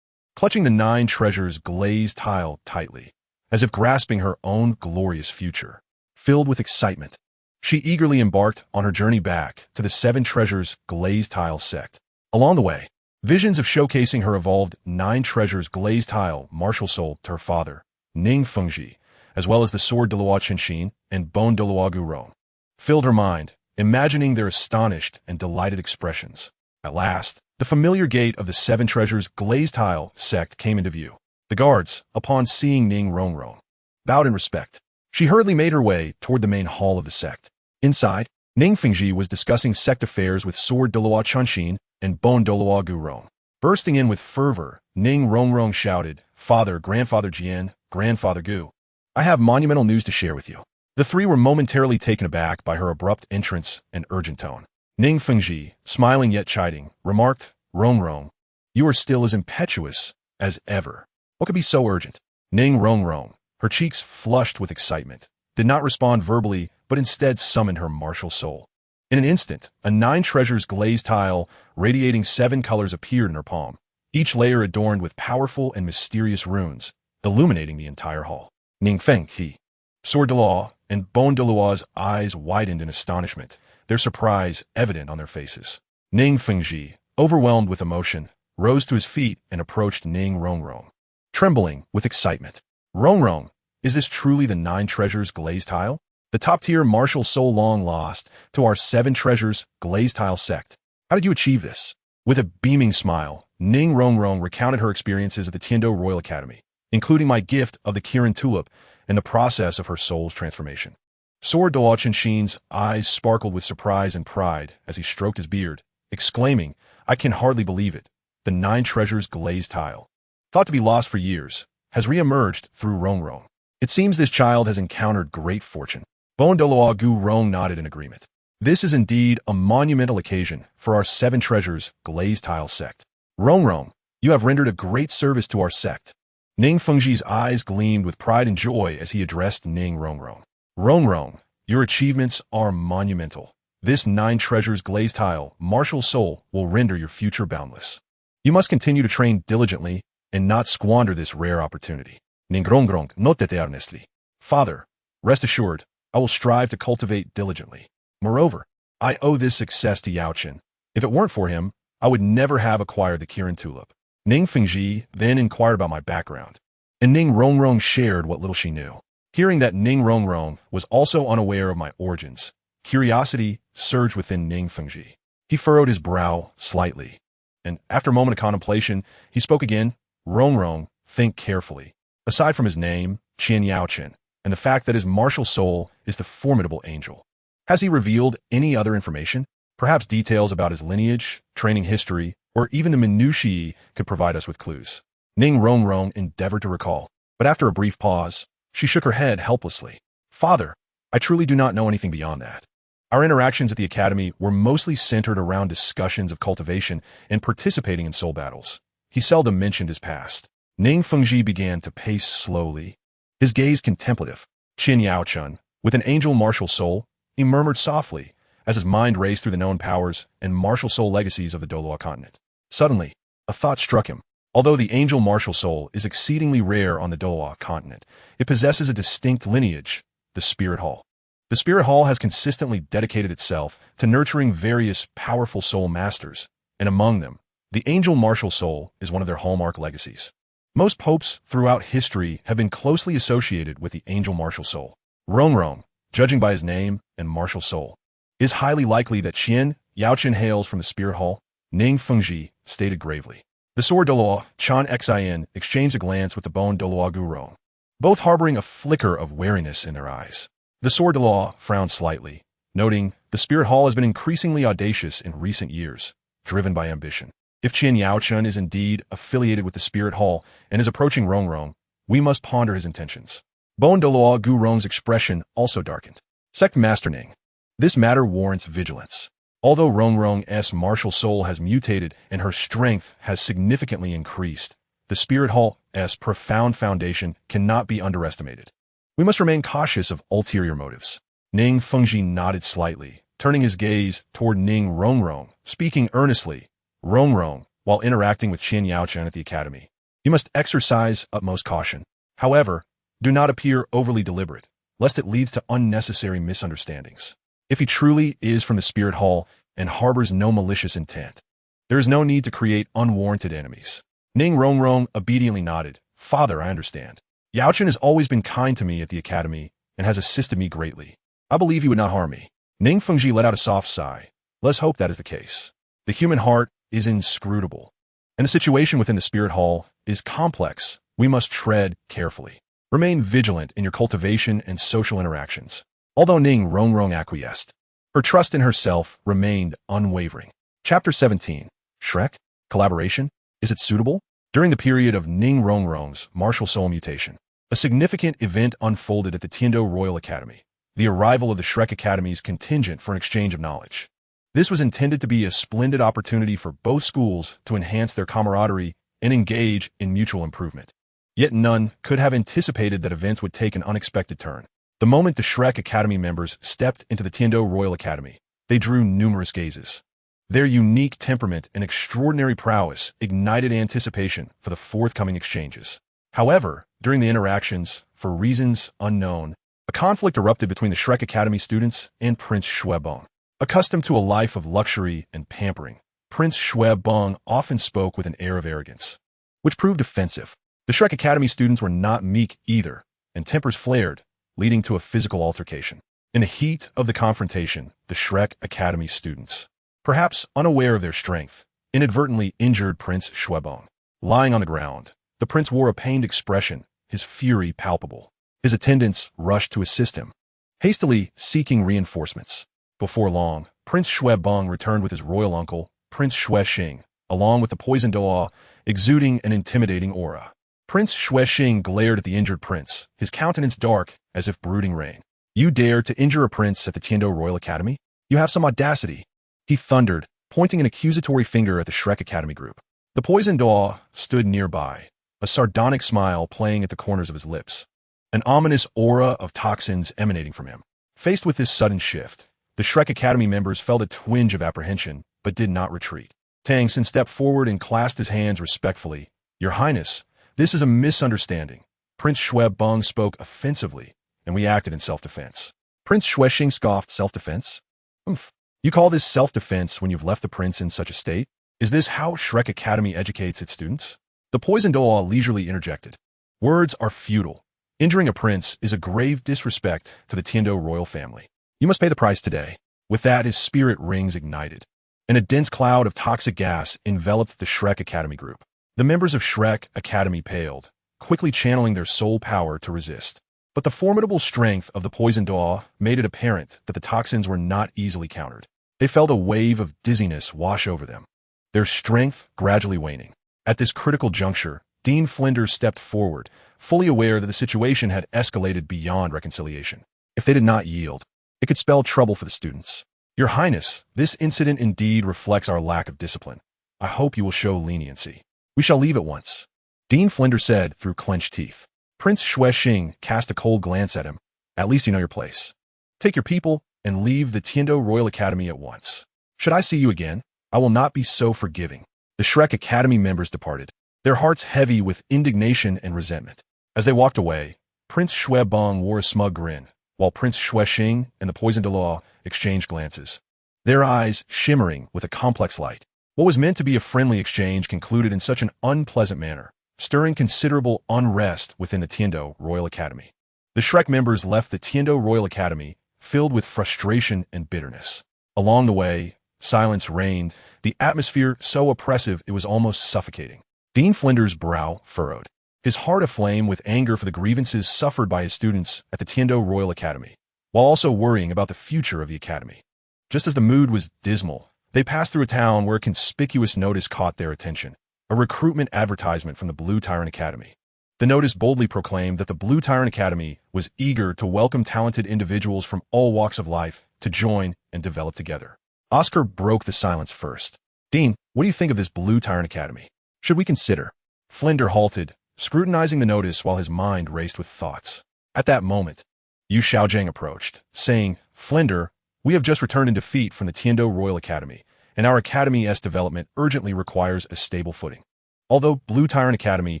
clutching the 9 treasures glazed tile tightly, as if grasping her own glorious future. Filled with excitement, she eagerly embarked on her journey back to the 7 treasures glazed tile sect. Along the way, visions of showcasing her evolved 9 treasures glazed tile martial soul to her father, Ning Fengji, as well as the sword Douluo Qinshin and bone Douluo Gurong, filled her mind, imagining their astonished and delighted expressions. At last, the familiar gate of the 7 treasures glazed tile sect came into view. The guards, upon seeing Ning Rongrong, bowed in respect. She hurriedly made her way toward the main hall of the sect. Inside, Ning Fengji was discussing sect affairs with sword Douluo Qinshin and bone Douluo Gurong. Bursting in with fervor, Ning Rongrong shouted, Father, Grandfather Jian, Grandfather Gu, I have monumental news to share with you. The 3 were momentarily taken aback by her abrupt entrance and urgent tone. Ning Fengji, smiling yet chiding, remarked, Rongrong, you are still as impetuous as ever. What could be so urgent? Ning Rongrong, her cheeks flushed with excitement, did not respond verbally, but instead summoned her martial soul. In an instant, a 9 treasures glazed tile, radiating 7 colors appeared in her palm, each layer adorned with powerful and mysterious runes, illuminating the entire hall. Ning Fengji, sword Douluo, and bone Douluo's eyes widened in astonishment, their surprise evident on their faces. Ning Fengji, overwhelmed with emotion, rose to his feet and approached Ning Rongrong, trembling with excitement. Rongrong, is this truly the 9 treasures glazed tile? The top-tier martial soul long lost to our 7 treasures glazed tile sect. How did you achieve this? With a beaming smile, Ning Rongrong recounted her experiences at the Tiando Royal Academy, including my gift of the Kirin Tulip and the process of her soul's transformation. Sword Douluo Qinshin's eyes sparkled with surprise and pride as he stroked his beard, exclaiming, "I can hardly believe it. The 9 treasures glazed tile, thought to be lost for years, has re-emerged through Rongrong. It seems this child has encountered great fortune." Bon Douluo Gu Rong nodded in agreement. "This is indeed a monumental occasion for our 7 treasures glazed tile sect. Rongrong, you have rendered a great service to our sect." Ning Fengji's eyes gleamed with pride and joy as he addressed Ning Rongrong. "Rongrong, your achievements are monumental. This 9 treasures glazed tile, martial soul, will render your future boundless. You must continue to train diligently and not squander this rare opportunity." Ning Rongrong nodded earnestly. "Father, rest assured, I will strive to cultivate diligently. Moreover, I owe this success to Yaochen. If it weren't for him, I would never have acquired the Kirin Tulip." Ning Fengji then inquired about my background, and Ning Rongrong shared what little she knew. Hearing that Ning Rongrong was also unaware of my origins, curiosity surged within Ning Fengji. He furrowed his brow slightly, and after a moment of contemplation, he spoke again. "Rongrong, think carefully. Aside from his name, Qian Yaochen, and the fact that his martial soul is the formidable angel, has he revealed any other information? Perhaps details about his lineage, training history, or even the minutiae could provide us with clues." Ning Rongrong endeavored to recall, but after a brief pause, she shook her head helplessly. "Father, I truly do not know anything beyond that. Our interactions at the academy were mostly centered around discussions of cultivation and participating in soul battles. He seldom mentioned his past." Ning Fengji began to pace slowly, his gaze contemplative. "Qin Yaochun, with an angel martial soul," he murmured softly as his mind raced through the known powers and martial soul legacies of the Douluo Continent. Suddenly, a thought struck him. Although the angel martial soul is exceedingly rare on the Douluo Continent, it possesses a distinct lineage, the Spirit Hall. The Spirit Hall has consistently dedicated itself to nurturing various powerful soul masters, and among them, the angel martial soul is one of their hallmark legacies. Most popes throughout history have been closely associated with the angel martial soul. Rongrong, judging by his name and martial soul, is highly likely that Qian Yaochen hails from the Spirit Hall, Ning Fengji stated gravely. The Sword Douluo Chan Xin exchanged a glance with the Bon Douluo Gu Rong, both harboring a flicker of wariness in their eyes. The Sword Douluo frowned slightly, noting the Spirit Hall has been increasingly audacious in recent years, driven by ambition. If Qian Yaochen is indeed affiliated with the Spirit Hall and is approaching Rongrong, we must ponder his intentions. Bon Douluo Gu Rong's expression also darkened. Sect Master Ning, this matter warrants vigilance. Although Rongrong's martial soul has mutated and her strength has significantly increased, the Spirit Hall's profound foundation cannot be underestimated. We must remain cautious of ulterior motives. Ning Fengji nodded slightly, turning his gaze toward Ning Rongrong, speaking earnestly. "Rongrong, while interacting with Qian Yaochen at the academy, you must exercise utmost caution. However, do not appear overly deliberate, lest it leads to unnecessary misunderstandings. If he truly is from the Spirit Hall and harbors no malicious intent, there is no need to create unwarranted enemies." Ning Rongrong obediently nodded. "Father, I understand. Yaochen has always been kind to me at the academy and has assisted me greatly. I believe he would not harm me." Ning Fengji let out a soft sigh. "Let's hope that is the case. The human heart is inscrutable, and the situation within the Spirit Hall is complex. We must tread carefully. Remain vigilant in your cultivation and social interactions." Although Ning Rongrong acquiesced, her trust in herself remained unwavering. Chapter 17. Shrek? Collaboration? Is it suitable? During the period of Ning Rongrong's martial soul mutation, a significant event unfolded at the Tiando Royal Academy, the arrival of the Shrek Academy's contingent for an exchange of knowledge. This was intended to be a splendid opportunity for both schools to enhance their camaraderie and engage in mutual improvement. Yet none could have anticipated that events would take an unexpected turn. The moment the Shrek Academy members stepped into the Tiando Royal Academy, they drew numerous gazes. Their unique temperament and extraordinary prowess ignited anticipation for the forthcoming exchanges. However, during the interactions, for reasons unknown, a conflict erupted between the Shrek Academy students and Prince Shuebong. Accustomed to a life of luxury and pampering, Prince Shuebong often spoke with an air of arrogance, which proved offensive. The Shrek Academy students were not meek either, and tempers flared, leading to a physical altercation. In the heat of the confrontation, the Shrek Academy students, perhaps unaware of their strength, inadvertently injured Prince Shuebong. Lying on the ground, the prince wore a pained expression, his fury palpable. His attendants rushed to assist him, hastily seeking reinforcements. Before long, Prince Shuebong returned with his royal uncle, Prince Shuexing, along with the poisoned Douluo, exuding an intimidating aura. Prince Shuexing glared at the injured prince, his countenance dark as if brooding rain. "You dare to injure a prince at the Tiando Royal Academy? You have some audacity," he thundered, pointing an accusatory finger at the Shrek Academy group. The poisoned Douluo stood nearby, a sardonic smile playing at the corners of his lips, an ominous aura of toxins emanating from him. Faced with this sudden shift, the Shrek Academy members felt a twinge of apprehension, but did not retreat. Tang stepped forward and clasped his hands respectfully. "Your Highness, this is a misunderstanding." Prince Shuebong spoke offensively, and we acted in self-defense. Prince Shuexing scoffed. "Self-defense? Oomph. You call this self-defense when you've left the prince in such a state? Is this how Shrek Academy educates its students?" The poisoned Douluo leisurely interjected. "Words are futile. Injuring a prince is a grave disrespect to the Tiando royal family. You must pay the price today." With that, his spirit rings ignited, and a dense cloud of toxic gas enveloped the Shrek Academy group. The members of Shrek Academy paled, quickly channeling their soul power to resist. But the formidable strength of the poisoned Douluo made it apparent that the toxins were not easily countered. They felt a wave of dizziness wash over them, their strength gradually waning. At this critical juncture, Dean Flinders stepped forward, fully aware that the situation had escalated beyond reconciliation. If they did not yield, it could spell trouble for the students. "Your Highness, this incident indeed reflects our lack of discipline. I hope you will show leniency. We shall leave at once," Dean Flinders said through clenched teeth. Prince Shuexing cast a cold glance at him. "At least you know your place. Take your people and leave the Tiando Royal Academy at once. Should I see you again, I will not be so forgiving." The Shrek Academy members departed, their hearts heavy with indignation and resentment. As they walked away, Prince Shuebong wore a smug grin, while Prince Shuexing and the poisoned Douluo exchanged glances, their eyes shimmering with a complex light. What was meant to be a friendly exchange concluded in such an unpleasant manner, stirring considerable unrest within the Tiando Royal Academy. The Shrek members left the Tiando Royal Academy filled with frustration and bitterness. Along the way, silence reigned, the atmosphere so oppressive it was almost suffocating. Dean Flinders' brow furrowed, his heart aflame with anger for the grievances suffered by his students at the Tiando Royal Academy, while also worrying about the future of the academy. Just as the mood was dismal, they passed through a town where a conspicuous notice caught their attention, a recruitment advertisement from the Blue Tyrant Academy. The notice boldly proclaimed that the Blue Tyrant Academy was eager to welcome talented individuals from all walks of life to join and develop together. Oscar broke the silence first. "Dean, what do you think of this Blue Tyrant Academy? Should we consider?" Flinders halted, scrutinizing the notice while his mind raced with thoughts. At that moment, Yu Xiaojiang approached, saying, "Flinders, we have just returned in defeat from the Tiando Royal Academy, and our Academy's development urgently requires a stable footing. Although Blue Tyrant Academy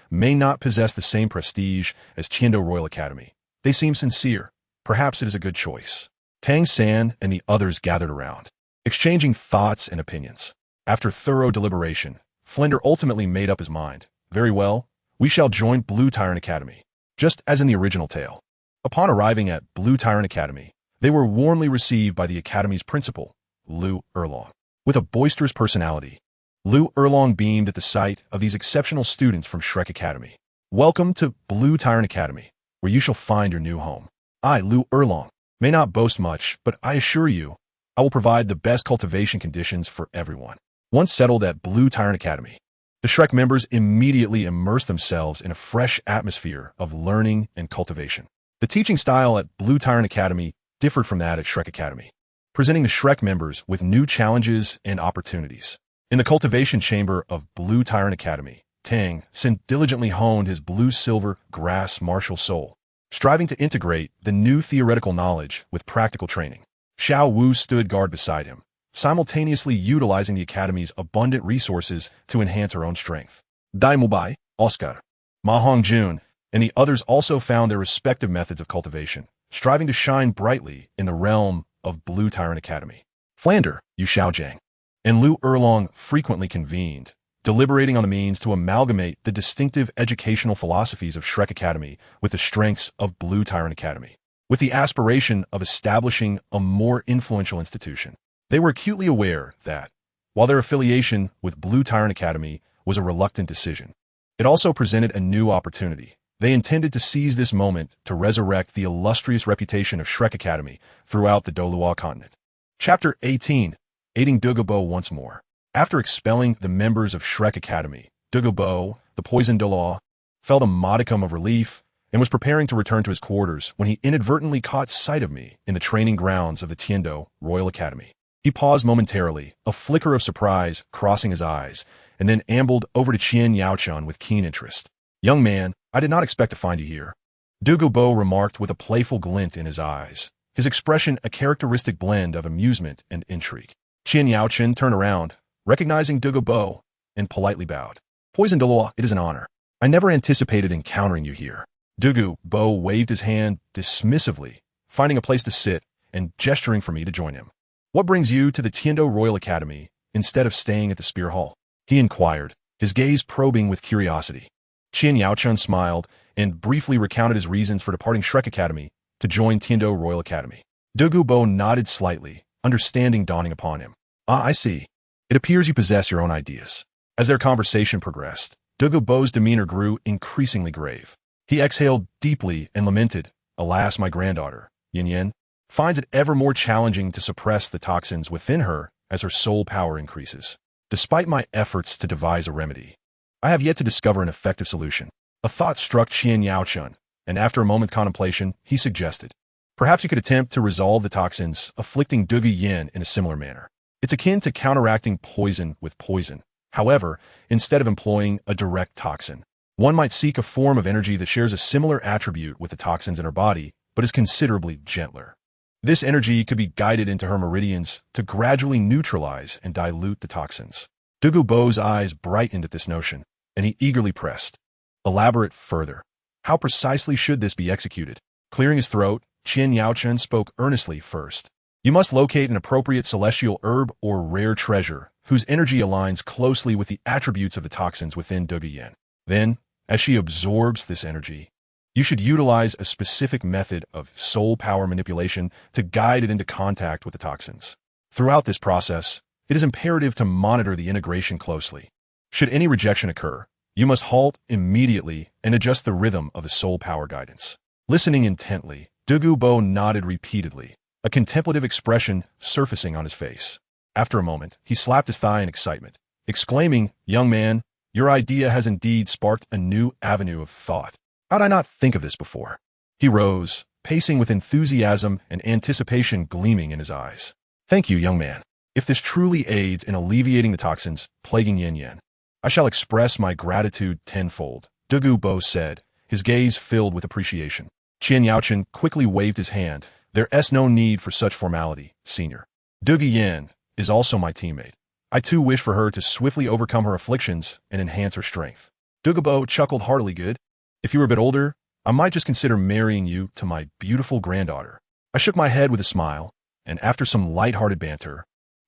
may not possess the same prestige as Tiando Royal Academy, they seem sincere. Perhaps it is a good choice." Tang San and the others gathered around, exchanging thoughts and opinions. After thorough deliberation, Flinders ultimately made up his mind. "Very well, we shall join Blue Tyrant Academy." Just as in the original tale, upon arriving at Blue Tyrant Academy, they were warmly received by the Academy's principal, Lu Erlong. With a boisterous personality, Lu Erlong beamed at the sight of these exceptional students from Shrek Academy. "Welcome to Blue Tyrant Academy, where you shall find your new home. I, Lu Erlong, may not boast much, but I assure you, I will provide the best cultivation conditions for everyone." Once settled at Blue Tyrant Academy, the Shrek members immediately immersed themselves in a fresh atmosphere of learning and cultivation. The teaching style at Blue Tyrant Academy differed from that at Shrek Academy, presenting the Shrek members with new challenges and opportunities. In the cultivation chamber of Blue Tyrant Academy, Tang diligently honed his blue-silver grass martial soul, striving to integrate the new theoretical knowledge with practical training. Xiao Wu stood guard beside him, simultaneously utilizing the Academy's abundant resources to enhance her own strength. Dai Mubai, Oscar, Ma Hongjun, and the others also found their respective methods of cultivation, striving to shine brightly in the realm of Blue Tyrant Academy. Flinders, Yu Xiaojiang, and Lu Erlong frequently convened, deliberating on the means to amalgamate the distinctive educational philosophies of Shrek Academy with the strengths of Blue Tyrant Academy, with the aspiration of establishing a more influential institution. They were acutely aware that, while their affiliation with Blue Tyrant Academy was a reluctant decision. It also presented a new opportunity. They intended to seize this moment to resurrect the illustrious reputation of Shrek Academy throughout the Douluo Continent. Chapter 18. Aiding Douluo once more. After expelling the members of Shrek Academy, Douluo, the poisoned Douluo, felt a modicum of relief and was preparing to return to his quarters when he inadvertently caught sight of me in the training grounds of the Tiando Royal Academy. He paused momentarily, a flicker of surprise crossing his eyes, and then ambled over to Qian Yaochun with keen interest. "Young man, I did not expect to find you here," Douluo remarked with a playful glint in his eyes, his expression a characteristic blend of amusement and intrigue. Qian Yaochun turned around, recognizing Douluo, and politely bowed. "Poisoned Douluo, it is an honor. I never anticipated encountering you here." Douluo waved his hand dismissively, finding a place to sit and gesturing for me to join him. "What brings you to the Tiando Royal Academy instead of staying at the Spear Hall?" he inquired, his gaze probing with curiosity. Qian Yaochun smiled and briefly recounted his reasons for departing Shrek Academy to join Tiando Royal Academy. Douluo nodded slightly, understanding dawning upon him. "Ah, I see. It appears you possess your own ideas." As their conversation progressed, Douluo's demeanor grew increasingly grave. He exhaled deeply and lamented, "Alas, my granddaughter, Yin finds it ever more challenging to suppress the toxins within her as her soul power increases. Despite my efforts to devise a remedy, I have yet to discover an effective solution." A thought struck Qian Yaochun, and after a moment's contemplation, he suggested, "Perhaps you could attempt to resolve the toxins afflicting Douluo in a similar manner. It's akin to counteracting poison with poison. However, instead of employing a direct toxin, one might seek a form of energy that shares a similar attribute with the toxins in her body, but is considerably gentler. This energy could be guided into her meridians to gradually neutralize and dilute the toxins." Douluo's eyes brightened at this notion, and he eagerly pressed, "Elaborate further. How precisely should this be executed?" Clearing his throat, Qian Yaochun spoke earnestly first. "You must locate an appropriate celestial herb or rare treasure whose energy aligns closely with the attributes of the toxins within Douluo. Then, as she absorbs this energy, you should utilize a specific method of soul power manipulation to guide it into contact with the toxins. Throughout this process, it is imperative to monitor the integration closely. Should any rejection occur, you must halt immediately and adjust the rhythm of the soul power guidance." Listening intently, Douluo nodded repeatedly, a contemplative expression surfacing on his face. After a moment, he slapped his thigh in excitement, exclaiming, "Young man, your idea has indeed sparked a new avenue of thought. How'd I not think of this before?" He rose, pacing with enthusiasm and anticipation gleaming in his eyes. "Thank you, young man. If this truly aids in alleviating the toxins plaguing Yin, I shall express my gratitude tenfold," Douluo said, his gaze filled with appreciation. Qian Yaochun quickly waved his hand. "There's no need for such formality, senior. Douluo is also my teammate. I too wish for her to swiftly overcome her afflictions and enhance her strength." Douluo chuckled heartily. "Good. If you were a bit older, I might just consider marrying you to my beautiful granddaughter." I shook my head with a smile, and after some light-hearted banter,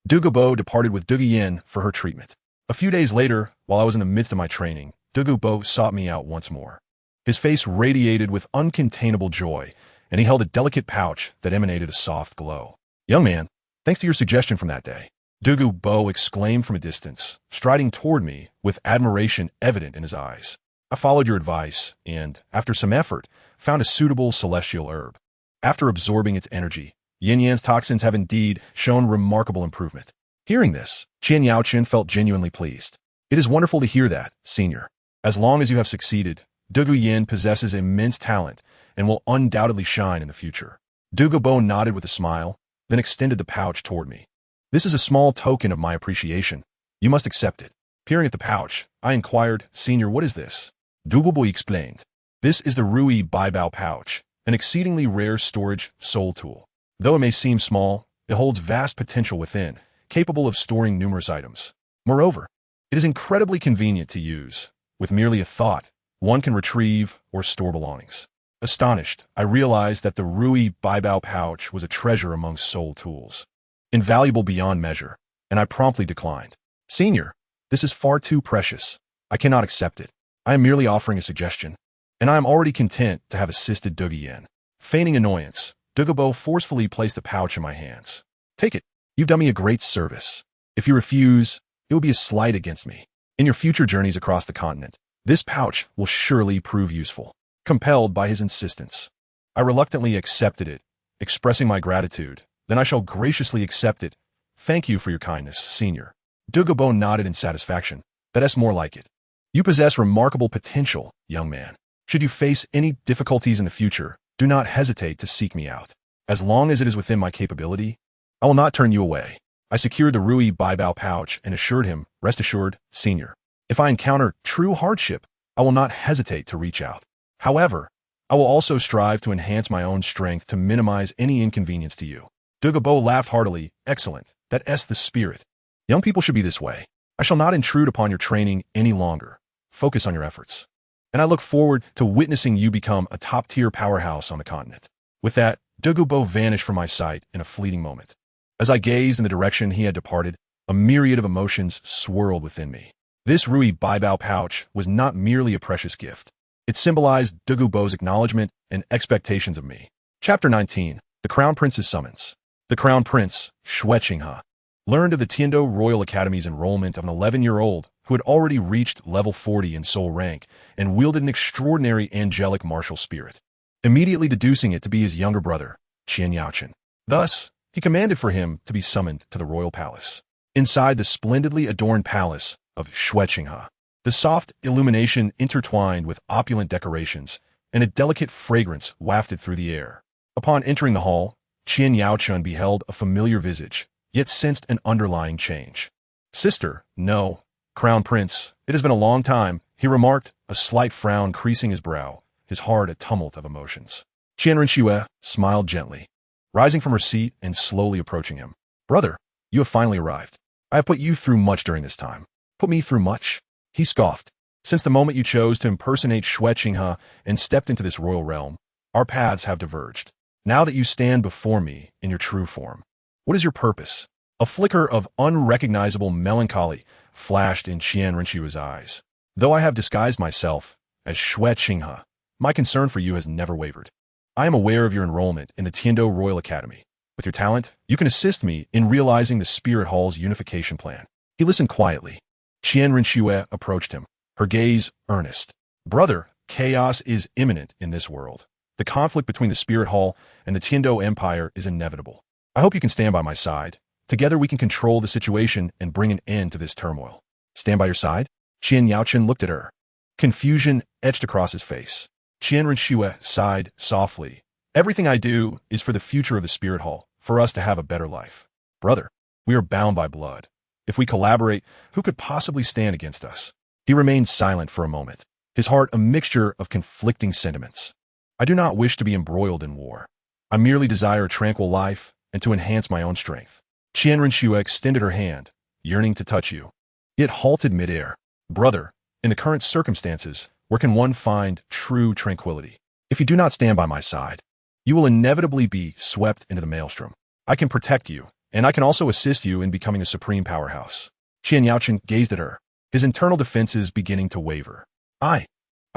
Douluo departed with Douluo for her treatment. A few days later, while I was in the midst of my training, Douluo sought me out once more. His face radiated with uncontainable joy, and he held a delicate pouch that emanated a soft glow. "Young man, thanks to your suggestion from that day," Douluo exclaimed from a distance, striding toward me with admiration evident in his eyes. "I followed your advice and, after some effort, found a suitable celestial herb. After absorbing its energy, Yin-Yan's toxins have indeed shown remarkable improvement." Hearing this, Qian Yaochun felt genuinely pleased. "It is wonderful to hear that, senior. As long as you have succeeded, Douluo possesses immense talent and will undoubtedly shine in the future." Douluo nodded with a smile, then extended the pouch toward me. "This is a small token of my appreciation. You must accept it." Peering at the pouch, I inquired, "Senior, what is this?" Douluo explained, "This is the Rui Baibao pouch, an exceedingly rare storage soul tool. Though it may seem small, it holds vast potential within, capable of storing numerous items. Moreover, it is incredibly convenient to use. With merely a thought, one can retrieve or store belongings." Astonished, I realized that the Rui Baibao pouch was a treasure among soul tools, invaluable beyond measure, and I promptly declined. "Senior, this is far too precious. I cannot accept it. I am merely offering a suggestion, and I am already content to have assisted Douluo." Feigning annoyance, Douluo forcefully placed the pouch in my hands. "Take it. You've done me a great service." If you refuse, it will be a slight against me. In your future journeys across the continent, this pouch will surely prove useful. Compelled by his insistence, I reluctantly accepted it, expressing my gratitude. Then I shall graciously accept it. Thank you for your kindness, senior. Douluo nodded in satisfaction. That's more like it. You possess remarkable potential, young man. Should you face any difficulties in the future, do not hesitate to seek me out. As long as it is within my capability, I will not turn you away. I secured the Rui Baibao pouch and assured him, rest assured, senior. If I encounter true hardship, I will not hesitate to reach out. However, I will also strive to enhance my own strength to minimize any inconvenience to you. Douluo laughed heartily. Excellent. That's the spirit. Young people should be this way. I shall not intrude upon your training any longer. Focus on your efforts. And I look forward to witnessing you become a top-tier powerhouse on the continent. With that, Douluo vanished from my sight in a fleeting moment. As I gazed in the direction he had departed, a myriad of emotions swirled within me. This Rui Baibao pouch was not merely a precious gift. It symbolized Douluo's acknowledgement and expectations of me. Chapter 19. The Crown Prince's Summons. The Crown Prince, Xueqinghe, learned of the Tiando Royal Academy's enrollment of an 11-year-old who had already reached level 40 in soul rank and wielded an extraordinary angelic martial spirit, immediately deducing it to be his younger brother, Qian Yaochen. Thus, he commanded for him to be summoned to the royal palace. Inside the splendidly adorned palace of Xueqinghe, the soft illumination intertwined with opulent decorations and a delicate fragrance wafted through the air. Upon entering the hall, Qian Yaochen beheld a familiar visage, yet sensed an underlying change. Sister, no, Crown Prince, it has been a long time, he remarked, a slight frown creasing his brow, his heart a tumult of emotions. Qian Rinxue smiled gently, rising from her seat and slowly approaching him. Brother, you have finally arrived. I have put you through much during this time. Put me through much? He scoffed. Since the moment you chose to impersonate Xueqinghe and stepped into this royal realm, our paths have diverged. Now that you stand before me in your true form, what is your purpose? A flicker of unrecognizable melancholy flashed in Qian Rinxue's eyes. Though I have disguised myself as Xueqinghe, my concern for you has never wavered. I am aware of your enrollment in the Tiando Royal Academy. With your talent, you can assist me in realizing the Spirit Hall's unification plan. He listened quietly. Qian Rinxue approached him, her gaze earnest. Brother, chaos is imminent in this world. The conflict between the Spirit Hall and the Tiando Empire is inevitable. I hope you can stand by my side. Together we can control the situation and bring an end to this turmoil. Stand by your side? Qian Yaochen looked at her. Confusion etched across his face. Qian Rinxue sighed softly. Everything I do is for the future of the Spirit Hall, for us to have a better life. Brother, we are bound by blood. If we collaborate, who could possibly stand against us? He remained silent for a moment, his heart a mixture of conflicting sentiments. I do not wish to be embroiled in war. I merely desire a tranquil life and to enhance my own strength. Qian Rinxue extended her hand, yearning to touch you. It halted midair. Brother, in the current circumstances, where can one find true tranquility? If you do not stand by my side, you will inevitably be swept into the maelstrom. I can protect you, and I can also assist you in becoming a supreme powerhouse. Qian Yaochen gazed at her, his internal defenses beginning to waver. I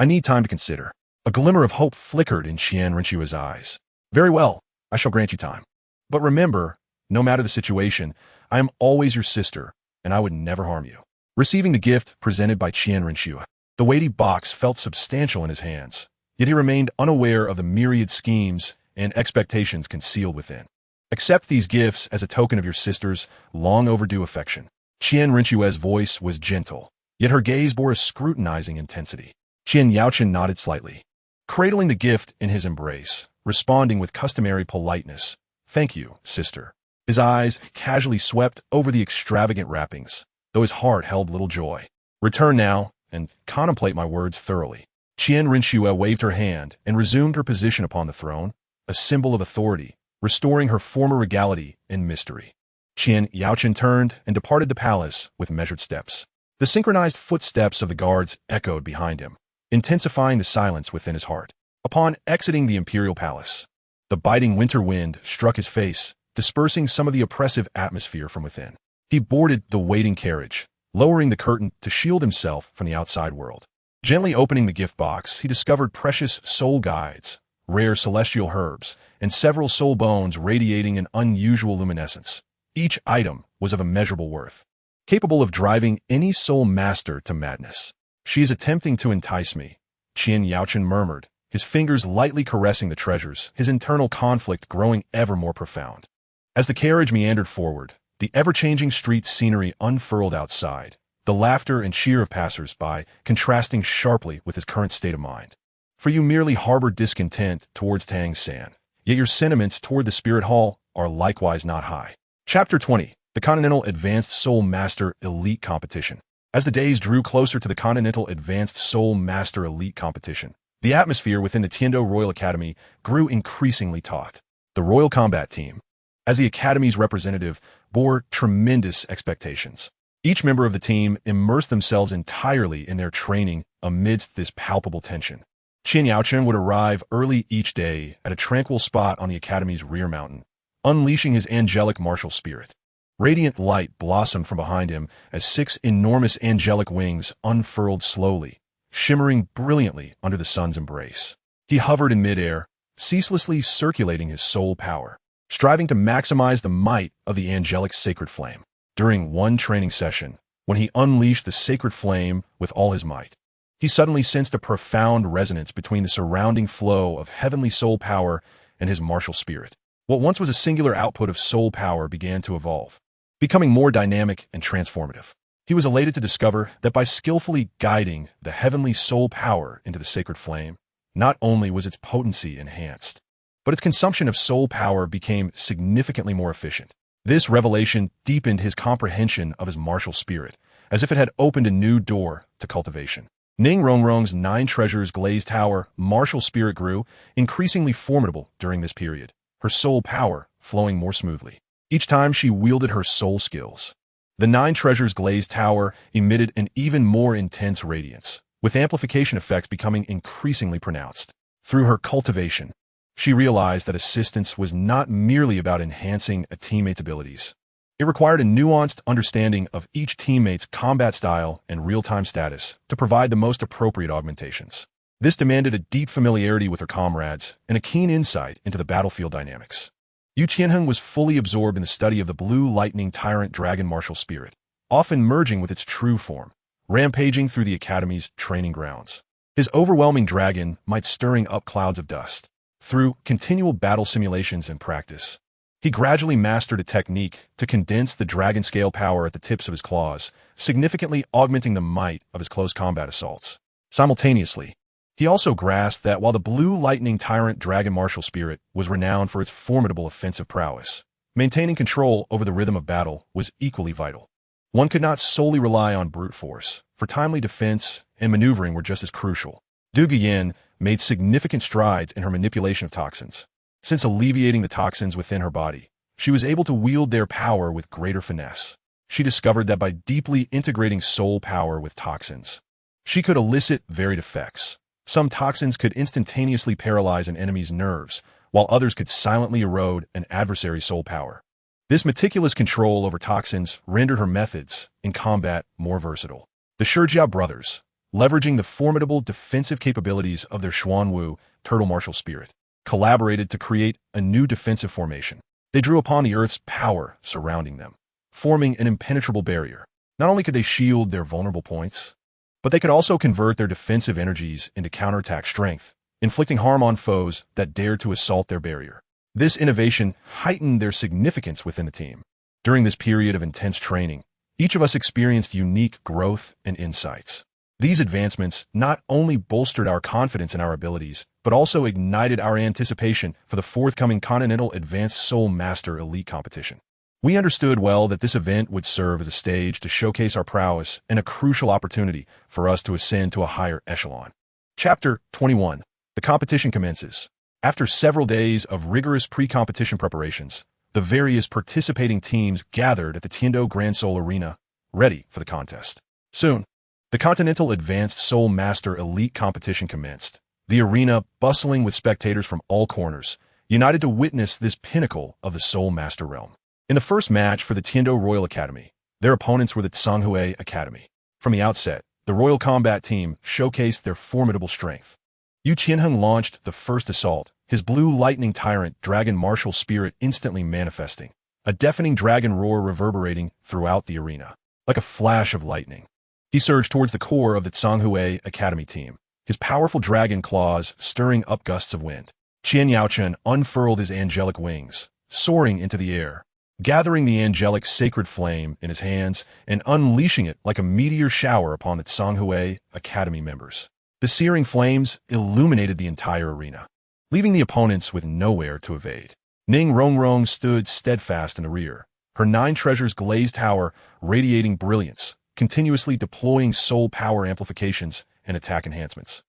need time to consider. A glimmer of hope flickered in Qian Rinxue's eyes. Very well, I shall grant you time. But remember, no matter the situation, I am always your sister, and I would never harm you. Receiving the gift presented by Qian Rinxue, the weighty box felt substantial in his hands, yet he remained unaware of the myriad schemes and expectations concealed within. Accept these gifts as a token of your sister's long overdue affection. Qian Rinxue's voice was gentle, yet her gaze bore a scrutinizing intensity. Qian Yaochen nodded slightly, cradling the gift in his embrace, responding with customary politeness. Thank you, sister. His eyes casually swept over the extravagant wrappings, though his heart held little joy. Return now and contemplate my words thoroughly. Qian Rinxue waved her hand and resumed her position upon the throne, a symbol of authority, restoring her former regality and mystery. Qian Yaochen turned and departed the palace with measured steps. The synchronized footsteps of the guards echoed behind him, intensifying the silence within his heart. Upon exiting the imperial palace, the biting winter wind struck his face, dispersing some of the oppressive atmosphere from within. He boarded the waiting carriage, lowering the curtain to shield himself from the outside world. Gently opening the gift box, he discovered precious soul guides, rare celestial herbs, and several soul bones radiating an unusual luminescence. Each item was of immeasurable worth, capable of driving any soul master to madness. "She is attempting to entice me," Qian Yaochen murmured, his fingers lightly caressing the treasures, his internal conflict growing ever more profound. As the carriage meandered forward, the ever-changing street scenery unfurled outside, the laughter and cheer of passers-by contrasting sharply with his current state of mind. "For you merely harbor discontent towards Tang San, yet your sentiments toward the Spirit Hall are likewise not high." Chapter 20. The Continental Advanced Soul Master Elite Competition. As the days drew closer to the Continental Advanced Soul Master Elite Competition, the atmosphere within the Tiando Royal Academy grew increasingly taut. The Royal Combat Team, as the Academy's representative, bore tremendous expectations. Each member of the team immersed themselves entirely in their training amidst this palpable tension. Qin Yaochen would arrive early each day at a tranquil spot on the Academy's rear mountain, unleashing his angelic martial spirit. Radiant light blossomed from behind him as 6 enormous angelic wings unfurled slowly, shimmering brilliantly under the sun's embrace. He hovered in midair, ceaselessly circulating his soul power, striving to maximize the might of the angelic sacred flame. During one training session, when he unleashed the sacred flame with all his might, he suddenly sensed a profound resonance between the surrounding flow of heavenly soul power and his martial spirit. What once was a singular output of soul power began to evolve, becoming more dynamic and transformative. He was elated to discover that by skillfully guiding the heavenly soul power into the sacred flame, not only was its potency enhanced, but its consumption of soul power became significantly more efficient. This revelation deepened his comprehension of his martial spirit, as if it had opened a new door to cultivation. Ning Rongrong's 9 treasures glazed tower martial spirit grew, increasingly formidable during this period, her soul power flowing more smoothly each time she wielded her soul skills. The 9 treasures glazed tower emitted an even more intense radiance, with amplification effects becoming increasingly pronounced. Through her cultivation, she realized that assistance was not merely about enhancing a teammate's abilities. It required a nuanced understanding of each teammate's combat style and real-time status to provide the most appropriate augmentations. This demanded a deep familiarity with her comrades and a keen insight into the battlefield dynamics. Yu Qianheng was fully absorbed in the study of the blue lightning tyrant dragon martial spirit, often merging with its true form, rampaging through the Academy's training grounds. His overwhelming dragon might stirring up clouds of dust. Through continual battle simulations and practice, he gradually mastered a technique to condense the dragon scale power at the tips of his claws, significantly augmenting the might of his close combat assaults. Simultaneously, he also grasped that while the blue lightning tyrant dragon martial spirit was renowned for its formidable offensive prowess, maintaining control over the rhythm of battle was equally vital. One could not solely rely on brute force, for timely defense and maneuvering were just as crucial. Du Guiyan made significant strides in her manipulation of toxins. Since alleviating the toxins within her body, she was able to wield their power with greater finesse. She discovered that by deeply integrating soul power with toxins, she could elicit varied effects. Some toxins could instantaneously paralyze an enemy's nerves, while others could silently erode an adversary's soul power. This meticulous control over toxins rendered her methods in combat more versatile. The Shijia brothers, leveraging the formidable defensive capabilities of their Xuanwu turtle martial spirit, collaborated to create a new defensive formation. They drew upon the Earth's power surrounding them, forming an impenetrable barrier. Not only could they shield their vulnerable points, but they could also convert their defensive energies into counterattack strength, inflicting harm on foes that dared to assault their barrier. This innovation heightened their significance within the team. During this period of intense training, each of us experienced unique growth and insights. These advancements not only bolstered our confidence in our abilities, but also ignited our anticipation for the forthcoming Continental Advanced Soul Master Elite Competition. We understood well that this event would serve as a stage to showcase our prowess and a crucial opportunity for us to ascend to a higher echelon. Chapter 21. The competition commences. After several days of rigorous pre-competition preparations, the various participating teams gathered at the Tiando Grand Soul Arena, ready for the contest. Soon, the Continental Advanced Soul Master Elite Competition commenced, the arena bustling with spectators from all corners, united to witness this pinnacle of the Soul Master realm. In the first match for the Tiando Royal Academy, their opponents were the Tsanghui Academy. From the outset, the Royal Combat Team showcased their formidable strength. Yu Qianheng launched the first assault, his blue lightning tyrant dragon martial spirit instantly manifesting, a deafening dragon roar reverberating throughout the arena. Like a flash of lightning, he surged towards the core of the Tsanghui Academy team, his powerful dragon claws stirring up gusts of wind. Qian Yaochen unfurled his angelic wings, soaring into the air, gathering the angelic sacred flame in his hands and unleashing it like a meteor shower upon the Tsanghui Academy members. The searing flames illuminated the entire arena, leaving the opponents with nowhere to evade. Ning Rongrong stood steadfast in the rear, her 9 treasures glazed tower radiating brilliance, continuously deploying soul power amplifications and attack enhancements,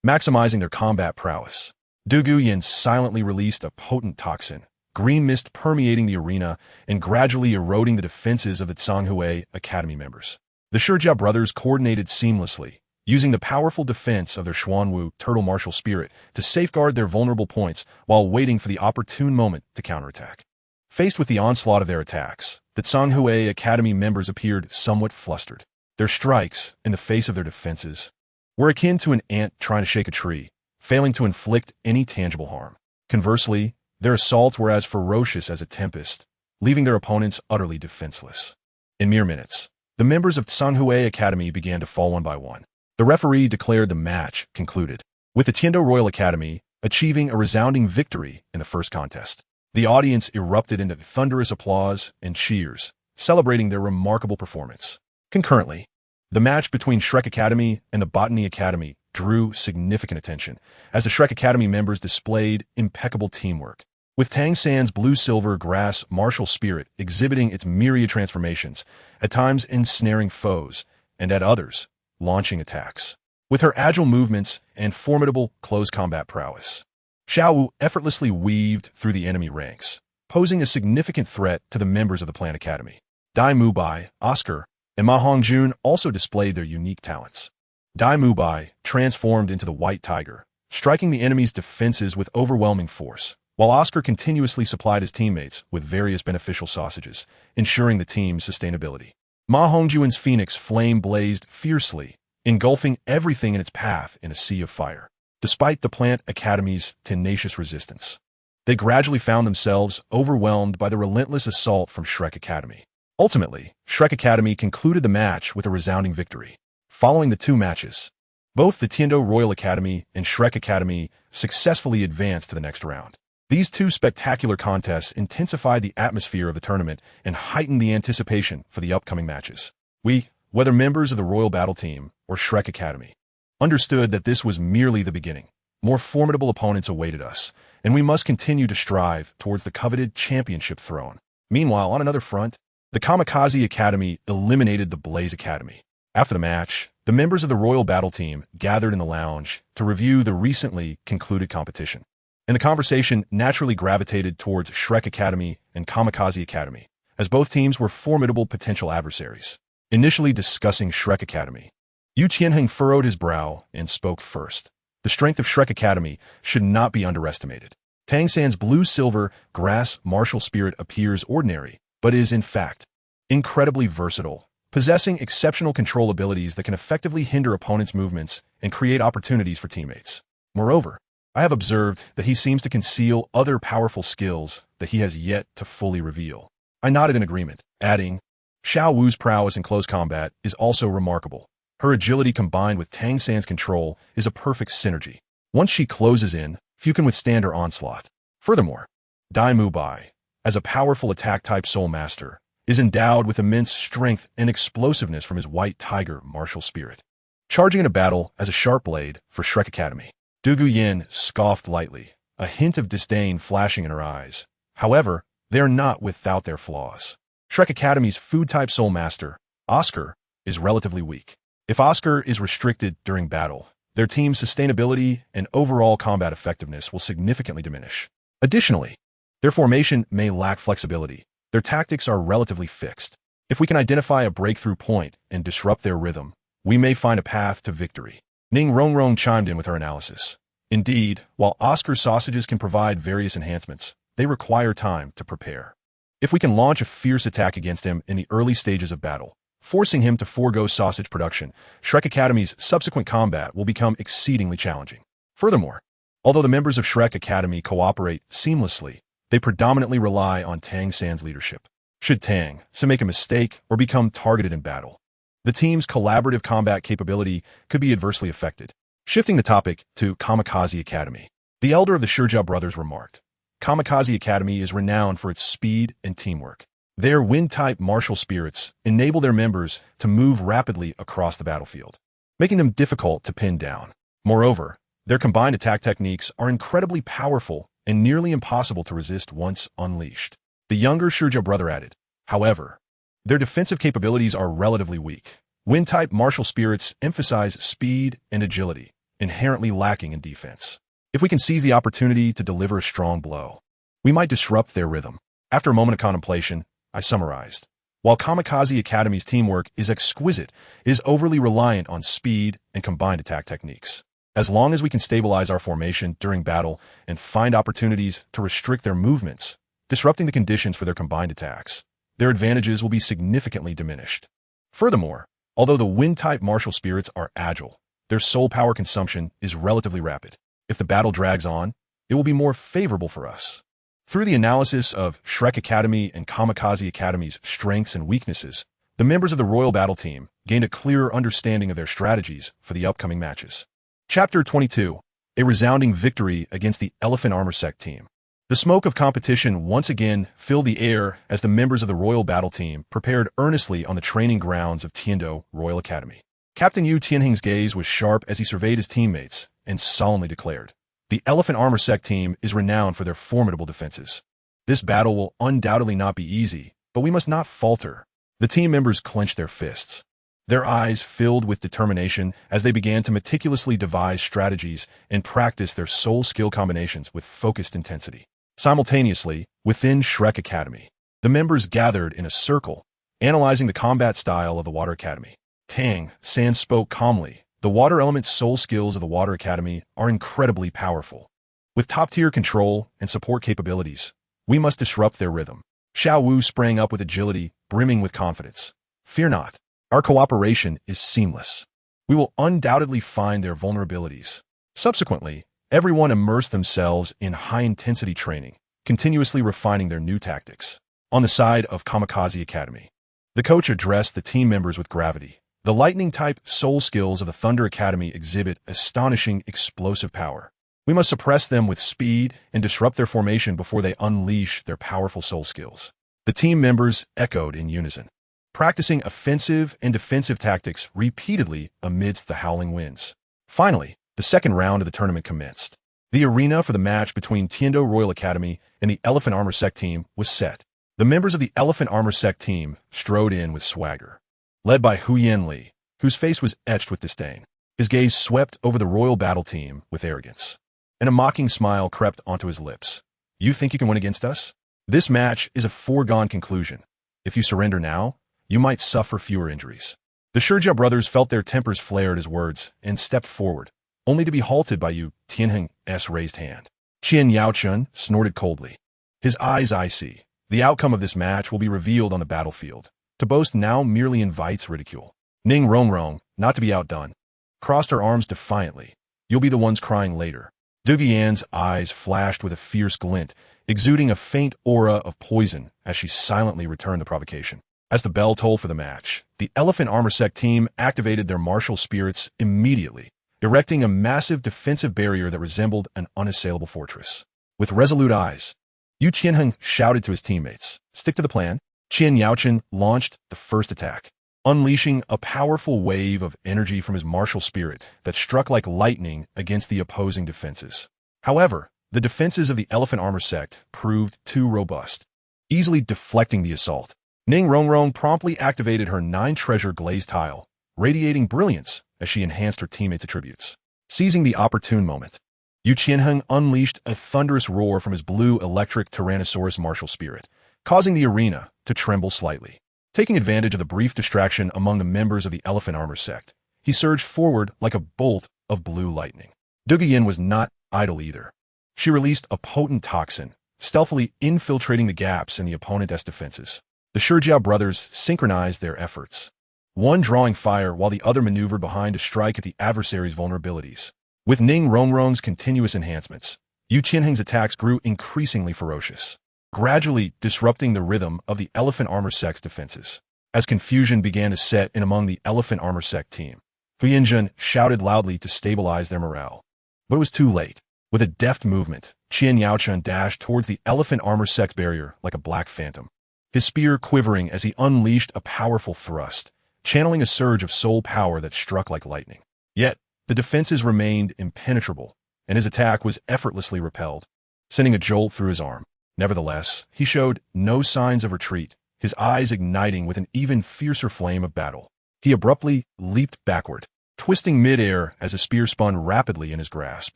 maximizing their combat prowess. Du Guyan silently released a potent toxin, green mist permeating the arena and gradually eroding the defenses of the Tsanghui Academy members. The Shijia brothers coordinated seamlessly, using the powerful defense of their Xuanwu turtle martial spirit to safeguard their vulnerable points while waiting for the opportune moment to counterattack. Faced with the onslaught of their attacks, the Tsanghui Academy members appeared somewhat flustered. Their strikes, in the face of their defenses, were akin to an ant trying to shake a tree, failing to inflict any tangible harm. Conversely, their assaults were as ferocious as a tempest, leaving their opponents utterly defenseless. In mere minutes, the members of Tsanghui Academy began to fall one by one. The referee declared the match concluded, with the Tiando Royal Academy achieving a resounding victory in the first contest. The audience erupted into thunderous applause and cheers, celebrating their remarkable performance. Concurrently, the match between Shrek Academy and the Botany Academy drew significant attention, as the Shrek Academy members displayed impeccable teamwork, with Tang San's blue-silver grass martial spirit exhibiting its myriad transformations, at times ensnaring foes, and at others, launching attacks. With her agile movements and formidable close combat prowess, Xiao Wu effortlessly weaved through the enemy ranks, posing a significant threat to the members of the Plant Academy. Dai Mubai, Oscar, and Ma Hongjun also displayed their unique talents. Dai Mubai transformed into the White Tiger, striking the enemy's defenses with overwhelming force, while Oscar continuously supplied his teammates with various beneficial sausages, ensuring the team's sustainability. Ma Hongjun's Phoenix flame blazed fiercely, engulfing everything in its path in a sea of fire. Despite the Plant Academy's tenacious resistance, they gradually found themselves overwhelmed by the relentless assault from Shrek Academy. Ultimately, Shrek Academy concluded the match with a resounding victory. Following the 2 matches, both the Tiando Royal Academy and Shrek Academy successfully advanced to the next round. These 2 spectacular contests intensified the atmosphere of the tournament and heightened the anticipation for the upcoming matches. We, whether members of the Royal Battle Team or Shrek Academy, understood that this was merely the beginning. More formidable opponents awaited us, and we must continue to strive towards the coveted championship throne. Meanwhile, on another front, the Kamikaze Academy eliminated the Blaze Academy. After the match, the members of the Royal Battle Team gathered in the lounge to review the recently concluded competition, and the conversation naturally gravitated towards Shrek Academy and Kamikaze Academy, as both teams were formidable potential adversaries. Initially discussing Shrek Academy, Yu Qianheng furrowed his brow and spoke first. The strength of Shrek Academy should not be underestimated. Tang San's blue-silver grass martial spirit appears ordinary, but is, in fact, incredibly versatile, possessing exceptional control abilities that can effectively hinder opponents' movements and create opportunities for teammates. Moreover, I have observed that he seems to conceal other powerful skills that he has yet to fully reveal. I nodded in agreement, adding, Xiao Wu's prowess in close combat is also remarkable. Her agility combined with Tang San's control is a perfect synergy. Once she closes in, few can withstand her onslaught. Furthermore, Dai Mubai, as a powerful attack-type soul master, is endowed with immense strength and explosiveness from his White Tiger martial spirit. Charging into battle as a sharp blade for Shrek Academy, Du Guyan scoffed lightly, a hint of disdain flashing in her eyes. However, they are not without their flaws. Shrek Academy's food-type soul master, Oscar, is relatively weak. If Oscar is restricted during battle, their team's sustainability and overall combat effectiveness will significantly diminish. Additionally, their formation may lack flexibility. Their tactics are relatively fixed. If we can identify a breakthrough point and disrupt their rhythm, we may find a path to victory. Ning Rongrong chimed in with her analysis. Indeed, while Oscar's sausages can provide various enhancements, they require time to prepare. If we can launch a fierce attack against him in the early stages of battle, forcing him to forego sausage production, Shrek Academy's subsequent combat will become exceedingly challenging. Furthermore, although the members of Shrek Academy cooperate seamlessly, they predominantly rely on Tang San's leadership. Should Tang San make a mistake or become targeted in battle, the team's collaborative combat capability could be adversely affected. Shifting the topic to Kamikaze Academy, the elder of the Shurja brothers remarked, Kamikaze Academy is renowned for its speed and teamwork. Their wind-type martial spirits enable their members to move rapidly across the battlefield, making them difficult to pin down. Moreover, their combined attack techniques are incredibly powerful and nearly impossible to resist once unleashed. The younger Shurja brother added, however, their defensive capabilities are relatively weak. Wind-type martial spirits emphasize speed and agility, inherently lacking in defense. If we can seize the opportunity to deliver a strong blow, we might disrupt their rhythm. After a moment of contemplation, I summarized. While Kamikaze Academy's teamwork is exquisite, it is overly reliant on speed and combined attack techniques. As long as we can stabilize our formation during battle and find opportunities to restrict their movements, disrupting the conditions for their combined attacks, their advantages will be significantly diminished. Furthermore, although the wind-type martial spirits are agile, their soul power consumption is relatively rapid. If the battle drags on, it will be more favorable for us. Through the analysis of Shrek Academy and Kamikaze Academy's strengths and weaknesses, the members of the Royal Battle Team gained a clearer understanding of their strategies for the upcoming matches. Chapter 22. A resounding victory against the Elephant Armor Sect team. The smoke of competition once again filled the air as the members of the Royal Battle Team prepared earnestly on the training grounds of Tiando Royal Academy. Captain Yu Tianheng's gaze was sharp as he surveyed his teammates and solemnly declared, the Elephant Armor Sect team is renowned for their formidable defenses. This battle will undoubtedly not be easy, but we must not falter. The team members clenched their fists, their eyes filled with determination as they began to meticulously devise strategies and practice their soul skill combinations with focused intensity. Simultaneously, within Shrek Academy, the members gathered in a circle, analyzing the combat style of the Water Academy. Tang San spoke calmly. The water element's soul skills of the Water Academy are incredibly powerful. With top-tier control and support capabilities, we must disrupt their rhythm. Xiao Wu sprang up with agility, brimming with confidence. Fear not. Our cooperation is seamless. We will undoubtedly find their vulnerabilities. Subsequently, everyone immersed themselves in high-intensity training, continuously refining their new tactics. On the side of Kamikaze Academy, the coach addressed the team members with gravity. The lightning-type soul skills of the Thunder Academy exhibit astonishing explosive power. We must suppress them with speed and disrupt their formation before they unleash their powerful soul skills. The team members echoed in unison, practicing offensive and defensive tactics repeatedly amidst the howling winds. Finally, the second round of the tournament commenced. The arena for the match between Tiando Royal Academy and the Elephant Armor Sect team was set. The members of the Elephant Armor Sect team strode in with swagger, led by Huyen Li, whose face was etched with disdain. His gaze swept over the Royal Battle Team with arrogance, and a mocking smile crept onto his lips. You think you can win against us? This match is a foregone conclusion. If you surrender now, you might suffer fewer injuries. The Shurja brothers felt their tempers flare at his words and stepped forward, only to be halted by Yu Tianheng's raised hand. Qian Yaochun snorted coldly, his eyes icy. The outcome of this match will be revealed on the battlefield. To boast now merely invites ridicule. Ning Rongrong, not to be outdone, crossed her arms defiantly. You'll be the ones crying later. Dugian's eyes flashed with a fierce glint, exuding a faint aura of poison as she silently returned the provocation. As the bell tolled for the match, the Elephant Armor Sect team activated their martial spirits immediately, erecting a massive defensive barrier that resembled an unassailable fortress. With resolute eyes, Yu Qianheng shouted to his teammates, stick to the plan. Qian Yaochun launched the first attack, unleashing a powerful wave of energy from his martial spirit that struck like lightning against the opposing defenses. However, the defenses of the Elephant Armor Sect proved too robust, easily deflecting the assault. Ning Rongrong promptly activated her 9-treasure glazed tile, radiating brilliance as she enhanced her teammates' attributes. Seizing the opportune moment, Yu Qianheng unleashed a thunderous roar from his blue electric Tyrannosaurus martial spirit, causing the arena to tremble slightly. Taking advantage of the brief distraction among the members of the Elephant Armor Sect, he surged forward like a bolt of blue lightning. Dugian was not idle either. She released a potent toxin, stealthily infiltrating the gaps in the opponent's defenses. The Shurjiao brothers synchronized their efforts, one drawing fire while the other maneuvered behind to strike at the adversary's vulnerabilities. With Ning Rongrong's continuous enhancements, Yu Qianheng's attacks grew increasingly ferocious, gradually disrupting the rhythm of the Elephant Armor Sect's defenses. As confusion began to set in among the Elephant Armor Sect team, Hu Yinjun shouted loudly to stabilize their morale. But it was too late. With a deft movement, Qian Yaochun dashed towards the Elephant Armor Sect's barrier like a black phantom, his spear quivering as he unleashed a powerful thrust, channeling a surge of soul power that struck like lightning. Yet, the defenses remained impenetrable, and his attack was effortlessly repelled, sending a jolt through his arm. Nevertheless, he showed no signs of retreat, his eyes igniting with an even fiercer flame of battle. He abruptly leaped backward, twisting mid-air as a spear spun rapidly in his grasp,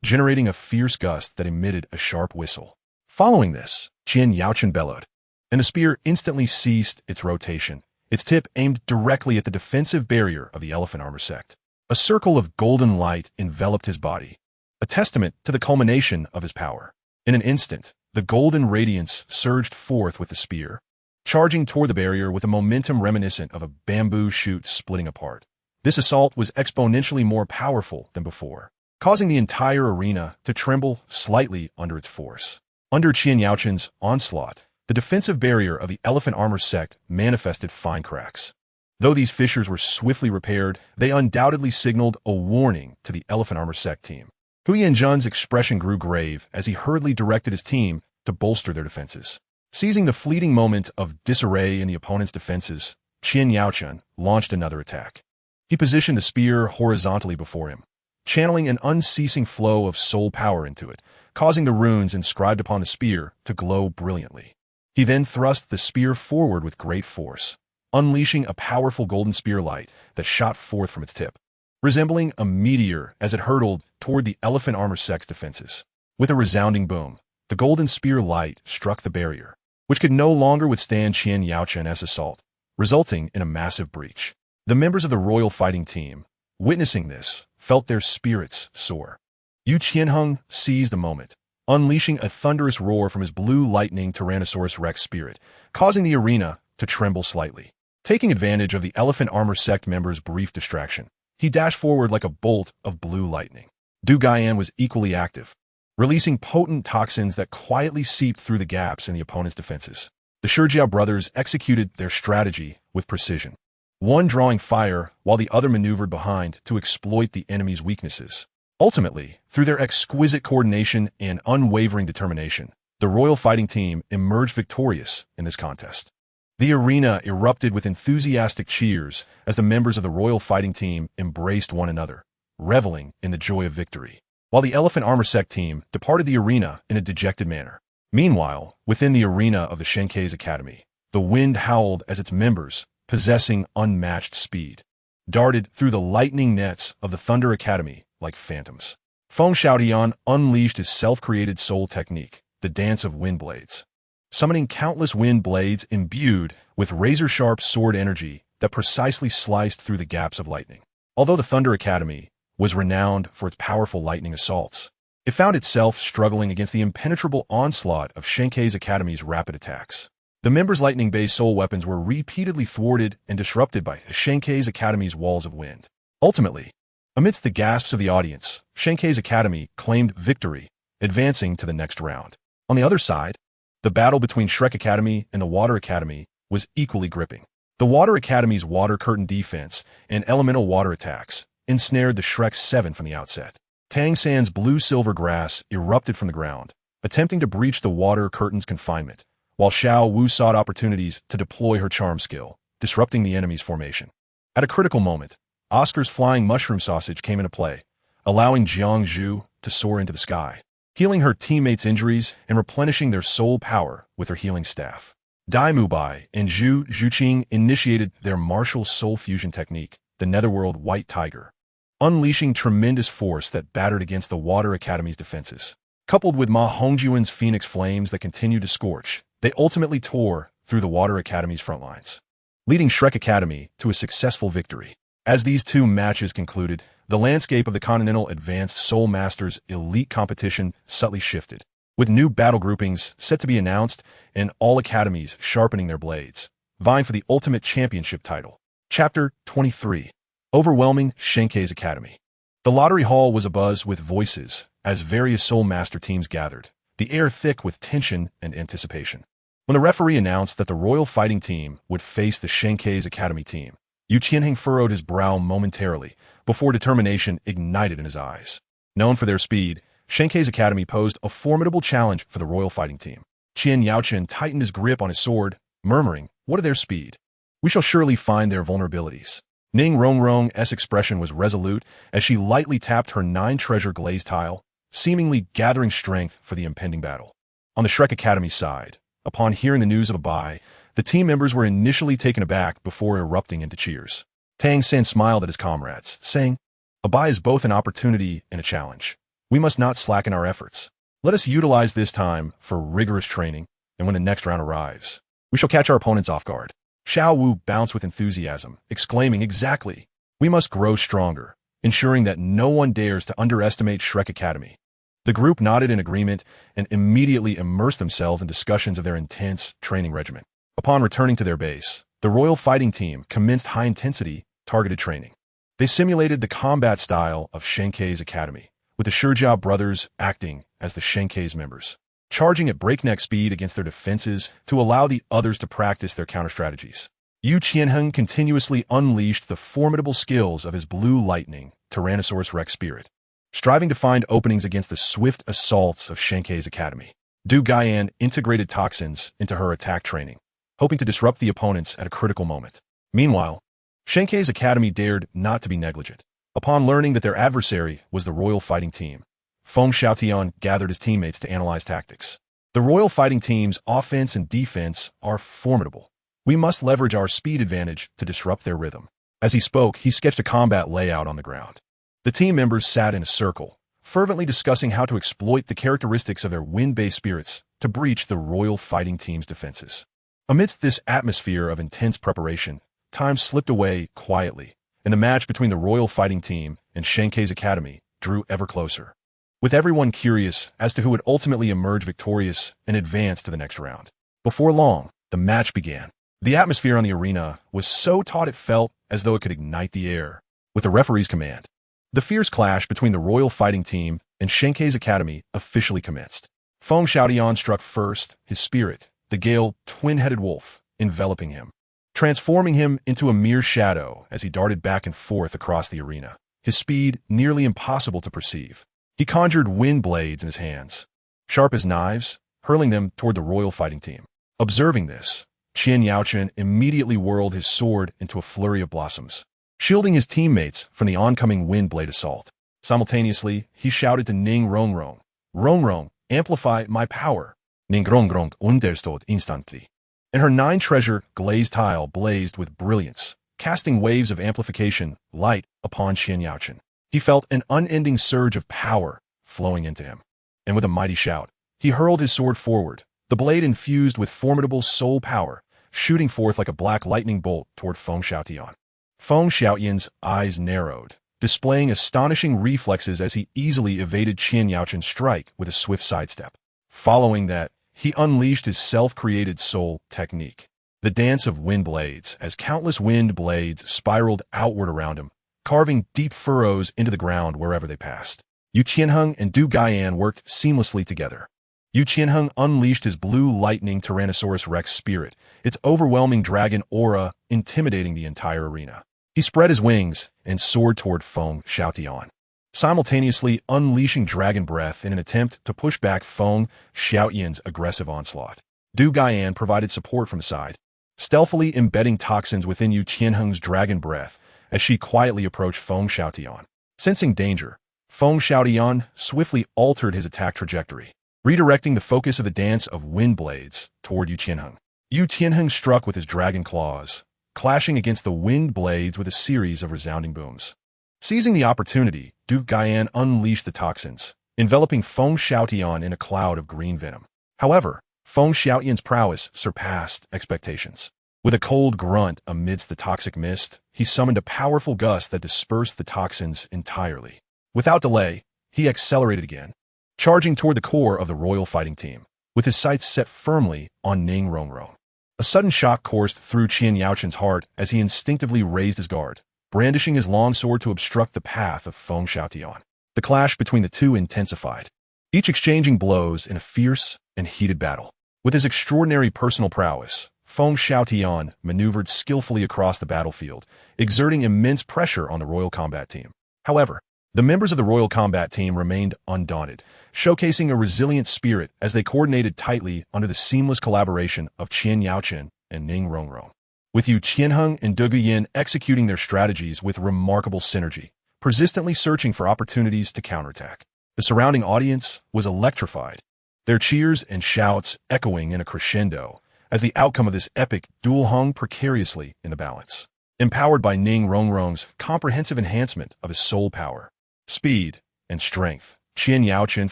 generating a fierce gust that emitted a sharp whistle. Following this, Qian Yaochun bellowed, and the spear instantly ceased its rotation, its tip aimed directly at the defensive barrier of the Elephant Armor Sect. A circle of golden light enveloped his body, a testament to the culmination of his power. In an instant, the golden radiance surged forth with the spear, charging toward the barrier with a momentum reminiscent of a bamboo shoot splitting apart. This assault was exponentially more powerful than before, causing the entire arena to tremble slightly under its force. Under Qian Yaochun's onslaught, the defensive barrier of the Elephant Armor Sect manifested fine cracks. Though these fissures were swiftly repaired, they undoubtedly signaled a warning to the Elephant Armor Sect team. Hu Yanjun's expression grew grave as he hurriedly directed his team to bolster their defenses. Seizing the fleeting moment of disarray in the opponent's defenses, Qian Yaochun launched another attack. He positioned the spear horizontally before him, channeling an unceasing flow of soul power into it, causing the runes inscribed upon the spear to glow brilliantly. He then thrust the spear forward with great force, unleashing a powerful golden spear light that shot forth from its tip, resembling a meteor as it hurtled toward the Elephant Armor Sect's defenses. With a resounding boom, the golden spear light struck the barrier, which could no longer withstand Qian Yaochun's assault, resulting in a massive breach. The members of the royal fighting team, witnessing this, felt their spirits soar. Yu Qianheng seized the moment, unleashing a thunderous roar from his blue lightning Tyrannosaurus Rex spirit, causing the arena to tremble slightly. Taking advantage of the Elephant Armor Sect members' brief distraction, he dashed forward like a bolt of blue lightning. Du Gaiyan was equally active, releasing potent toxins that quietly seeped through the gaps in the opponent's defenses. The Shijiao brothers executed their strategy with precision, one drawing fire while the other maneuvered behind to exploit the enemy's weaknesses. Ultimately, through their exquisite coordination and unwavering determination, the royal fighting team emerged victorious in this contest. The arena erupted with enthusiastic cheers as the members of the royal fighting team embraced one another, reveling in the joy of victory, while the Elephant Armor Sect team departed the arena in a dejected manner. Meanwhile, within the arena of the Shenkei's Academy, the wind howled as its members, possessing unmatched speed, darted through the lightning nets of the Thunder Academy like phantoms. Feng Xiaodian unleashed his self-created soul technique, the Dance of Wind Blades, summoning countless wind blades imbued with razor-sharp sword energy that precisely sliced through the gaps of lightning. Although the Thunder Academy was renowned for its powerful lightning assaults, it found itself struggling against the impenetrable onslaught of Shenkei's Academy's rapid attacks. The members' lightning-based soul weapons were repeatedly thwarted and disrupted by Shenkei's Academy's walls of wind. Ultimately, amidst the gasps of the audience, Shenkei's Academy claimed victory, advancing to the next round. On the other side, the battle between Shrek Academy and the Water Academy was equally gripping. The Water Academy's water curtain defense and elemental water attacks ensnared the Shrek 7 from the outset. Tang San's blue-silver grass erupted from the ground, attempting to breach the water curtain's confinement, while Xiao Wu sought opportunities to deploy her charm skill, disrupting the enemy's formation. At a critical moment, Oscar's flying mushroom sausage came into play, allowing Jiang Zhu to soar into the sky, healing her teammates' injuries and replenishing their soul power with her healing staff. Dai Mubai and Zhu Zhuqing initiated their martial soul fusion technique, the Netherworld White Tiger, unleashing tremendous force that battered against the Water Academy's defenses. Coupled with Ma Hongjuan's phoenix flames that continued to scorch, they ultimately tore through the Water Academy's front lines, leading Shrek Academy to a successful victory. As these two matches concluded, the landscape of the Continental Advanced Soul Masters Elite Competition subtly shifted, with new battle groupings set to be announced and all academies sharpening their blades, vying for the ultimate championship title. Chapter 23. Overwhelming Shenkei's Academy. The lottery hall was abuzz with voices as various Soul Master teams gathered, the air thick with tension and anticipation. When the referee announced that the Royal Fighting Team would face the Shenkei's Academy team, Yu Qianheng furrowed his brow momentarily before determination ignited in his eyes. Known for their speed, Shenkei's Academy posed a formidable challenge for the Royal Fighting Team. Qian Yaochen tightened his grip on his sword, murmuring, "What of their speed? We shall surely find their vulnerabilities." Ning Rongrong's expression was resolute as she lightly tapped her 9-treasure glaze tile, seemingly gathering strength for the impending battle. On the Shrek Academy side, upon hearing the news of a bye, the team members were initially taken aback before erupting into cheers. Tang San smiled at his comrades, saying, "A bye is both an opportunity and a challenge. We must not slacken our efforts. Let us utilize this time for rigorous training, and when the next round arrives, we shall catch our opponents off guard." Xiao Wu bounced with enthusiasm, exclaiming, "Exactly! We must grow stronger, ensuring that no one dares to underestimate Shrek Academy." The group nodded in agreement and immediately immersed themselves in discussions of their intense training regimen. Upon returning to their base, the Royal Fighting Team commenced high-intensity, targeted training. They simulated the combat style of Shenkei's Academy, with the Shijia brothers acting as the Shenkei's members, charging at breakneck speed against their defenses to allow the others to practice their counter-strategies. Yu Qianheng continuously unleashed the formidable skills of his blue lightning Tyrannosaurus Rex spirit, striving to find openings against the swift assaults of Shenkei's Academy. Du Gaian integrated toxins into her attack training, hoping to disrupt the opponents at a critical moment. Meanwhile, Shenkei's Academy dared not to be negligent. Upon learning that their adversary was the Royal Fighting Team, Feng Xiaotian gathered his teammates to analyze tactics. The Royal Fighting Team's offense and defense are formidable. We must leverage our speed advantage to disrupt their rhythm. As he spoke, he sketched a combat layout on the ground. The team members sat in a circle, fervently discussing how to exploit the characteristics of their wind-based spirits to breach the Royal Fighting Team's defenses. Amidst this atmosphere of intense preparation, time slipped away quietly, and the match between the Royal Fighting Team and Shenkei's Academy drew ever closer, with everyone curious as to who would ultimately emerge victorious and advance to the next round. Before long, the match began. The atmosphere on the arena was so taut it felt as though it could ignite the air. With the referee's command, the fierce clash between the Royal Fighting Team and Shenkei's Academy officially commenced. Feng Xiaotian struck first, his spirit, the Gale twin-headed wolf, enveloping him, transforming him into a mere shadow as he darted back and forth across the arena, his speed nearly impossible to perceive. He conjured wind blades in his hands, sharp as knives, hurling them toward the Royal Fighting Team. Observing this, Qian Yaochen immediately whirled his sword into a flurry of blossoms, shielding his teammates from the oncoming wind blade assault. Simultaneously, he shouted to Ning Rongrong, "Rongrong, amplify my power." Ning Rongrong understood instantly, and her 9-treasure glaze tile blazed with brilliance, casting waves of amplification light upon Qian Yaochen. He felt an unending surge of power flowing into him, and with a mighty shout, he hurled his sword forward, the blade infused with formidable soul power, shooting forth like a black lightning bolt toward Feng Xiaotian. Feng Xiaotian's eyes narrowed, displaying astonishing reflexes as he easily evaded Qian Yaochen's strike with a swift sidestep. Following that, he unleashed his self-created soul technique, the dance of wind blades, as countless wind blades spiraled outward around him, carving deep furrows into the ground wherever they passed. Yu Qianheng and Du Gaian worked seamlessly together. Yu Qianheng unleashed his blue lightning Tyrannosaurus Rex spirit, its overwhelming dragon aura intimidating the entire arena. He spread his wings and soared toward Feng Xiaotian, simultaneously unleashing dragon breath in an attempt to push back Feng Xiaotian's aggressive onslaught. Du Gaian provided support from the side, stealthily embedding toxins within Yu Qianheng's dragon breath as she quietly approached Feng Xiaotian. Sensing danger, Feng Xiaotian swiftly altered his attack trajectory, redirecting the focus of the dance of wind blades toward Yu Qianheng. Yu Qianheng struck with his dragon claws, clashing against the wind blades with a series of resounding booms. Seizing the opportunity, Du Gaian unleashed the toxins, enveloping Feng Xiaotian in a cloud of green venom. However, Feng Xiaotian's prowess surpassed expectations. With a cold grunt amidst the toxic mist, he summoned a powerful gust that dispersed the toxins entirely. Without delay, he accelerated again, charging toward the core of the Royal Fighting Team, with his sights set firmly on Ning Rongrong. A sudden shock coursed through Qian Yaochen's heart as he instinctively raised his guard, brandishing his longsword to obstruct the path of Feng Xiaotian. The clash between the two intensified, each exchanging blows in a fierce and heated battle. With his extraordinary personal prowess, Feng Xiaotian maneuvered skillfully across the battlefield, exerting immense pressure on the Royal Combat Team. However, the members of the Royal Combat Team remained undaunted, showcasing a resilient spirit as they coordinated tightly under the seamless collaboration of Qian Yaochen and Ning Rongrong. With Yu Qianheng and De Guyan executing their strategies with remarkable synergy, persistently searching for opportunities to counterattack. The surrounding audience was electrified, their cheers and shouts echoing in a crescendo as the outcome of this epic duel hung precariously in the balance. Empowered by Ning Rongrong's comprehensive enhancement of his soul power, speed, and strength, Qian Yaochen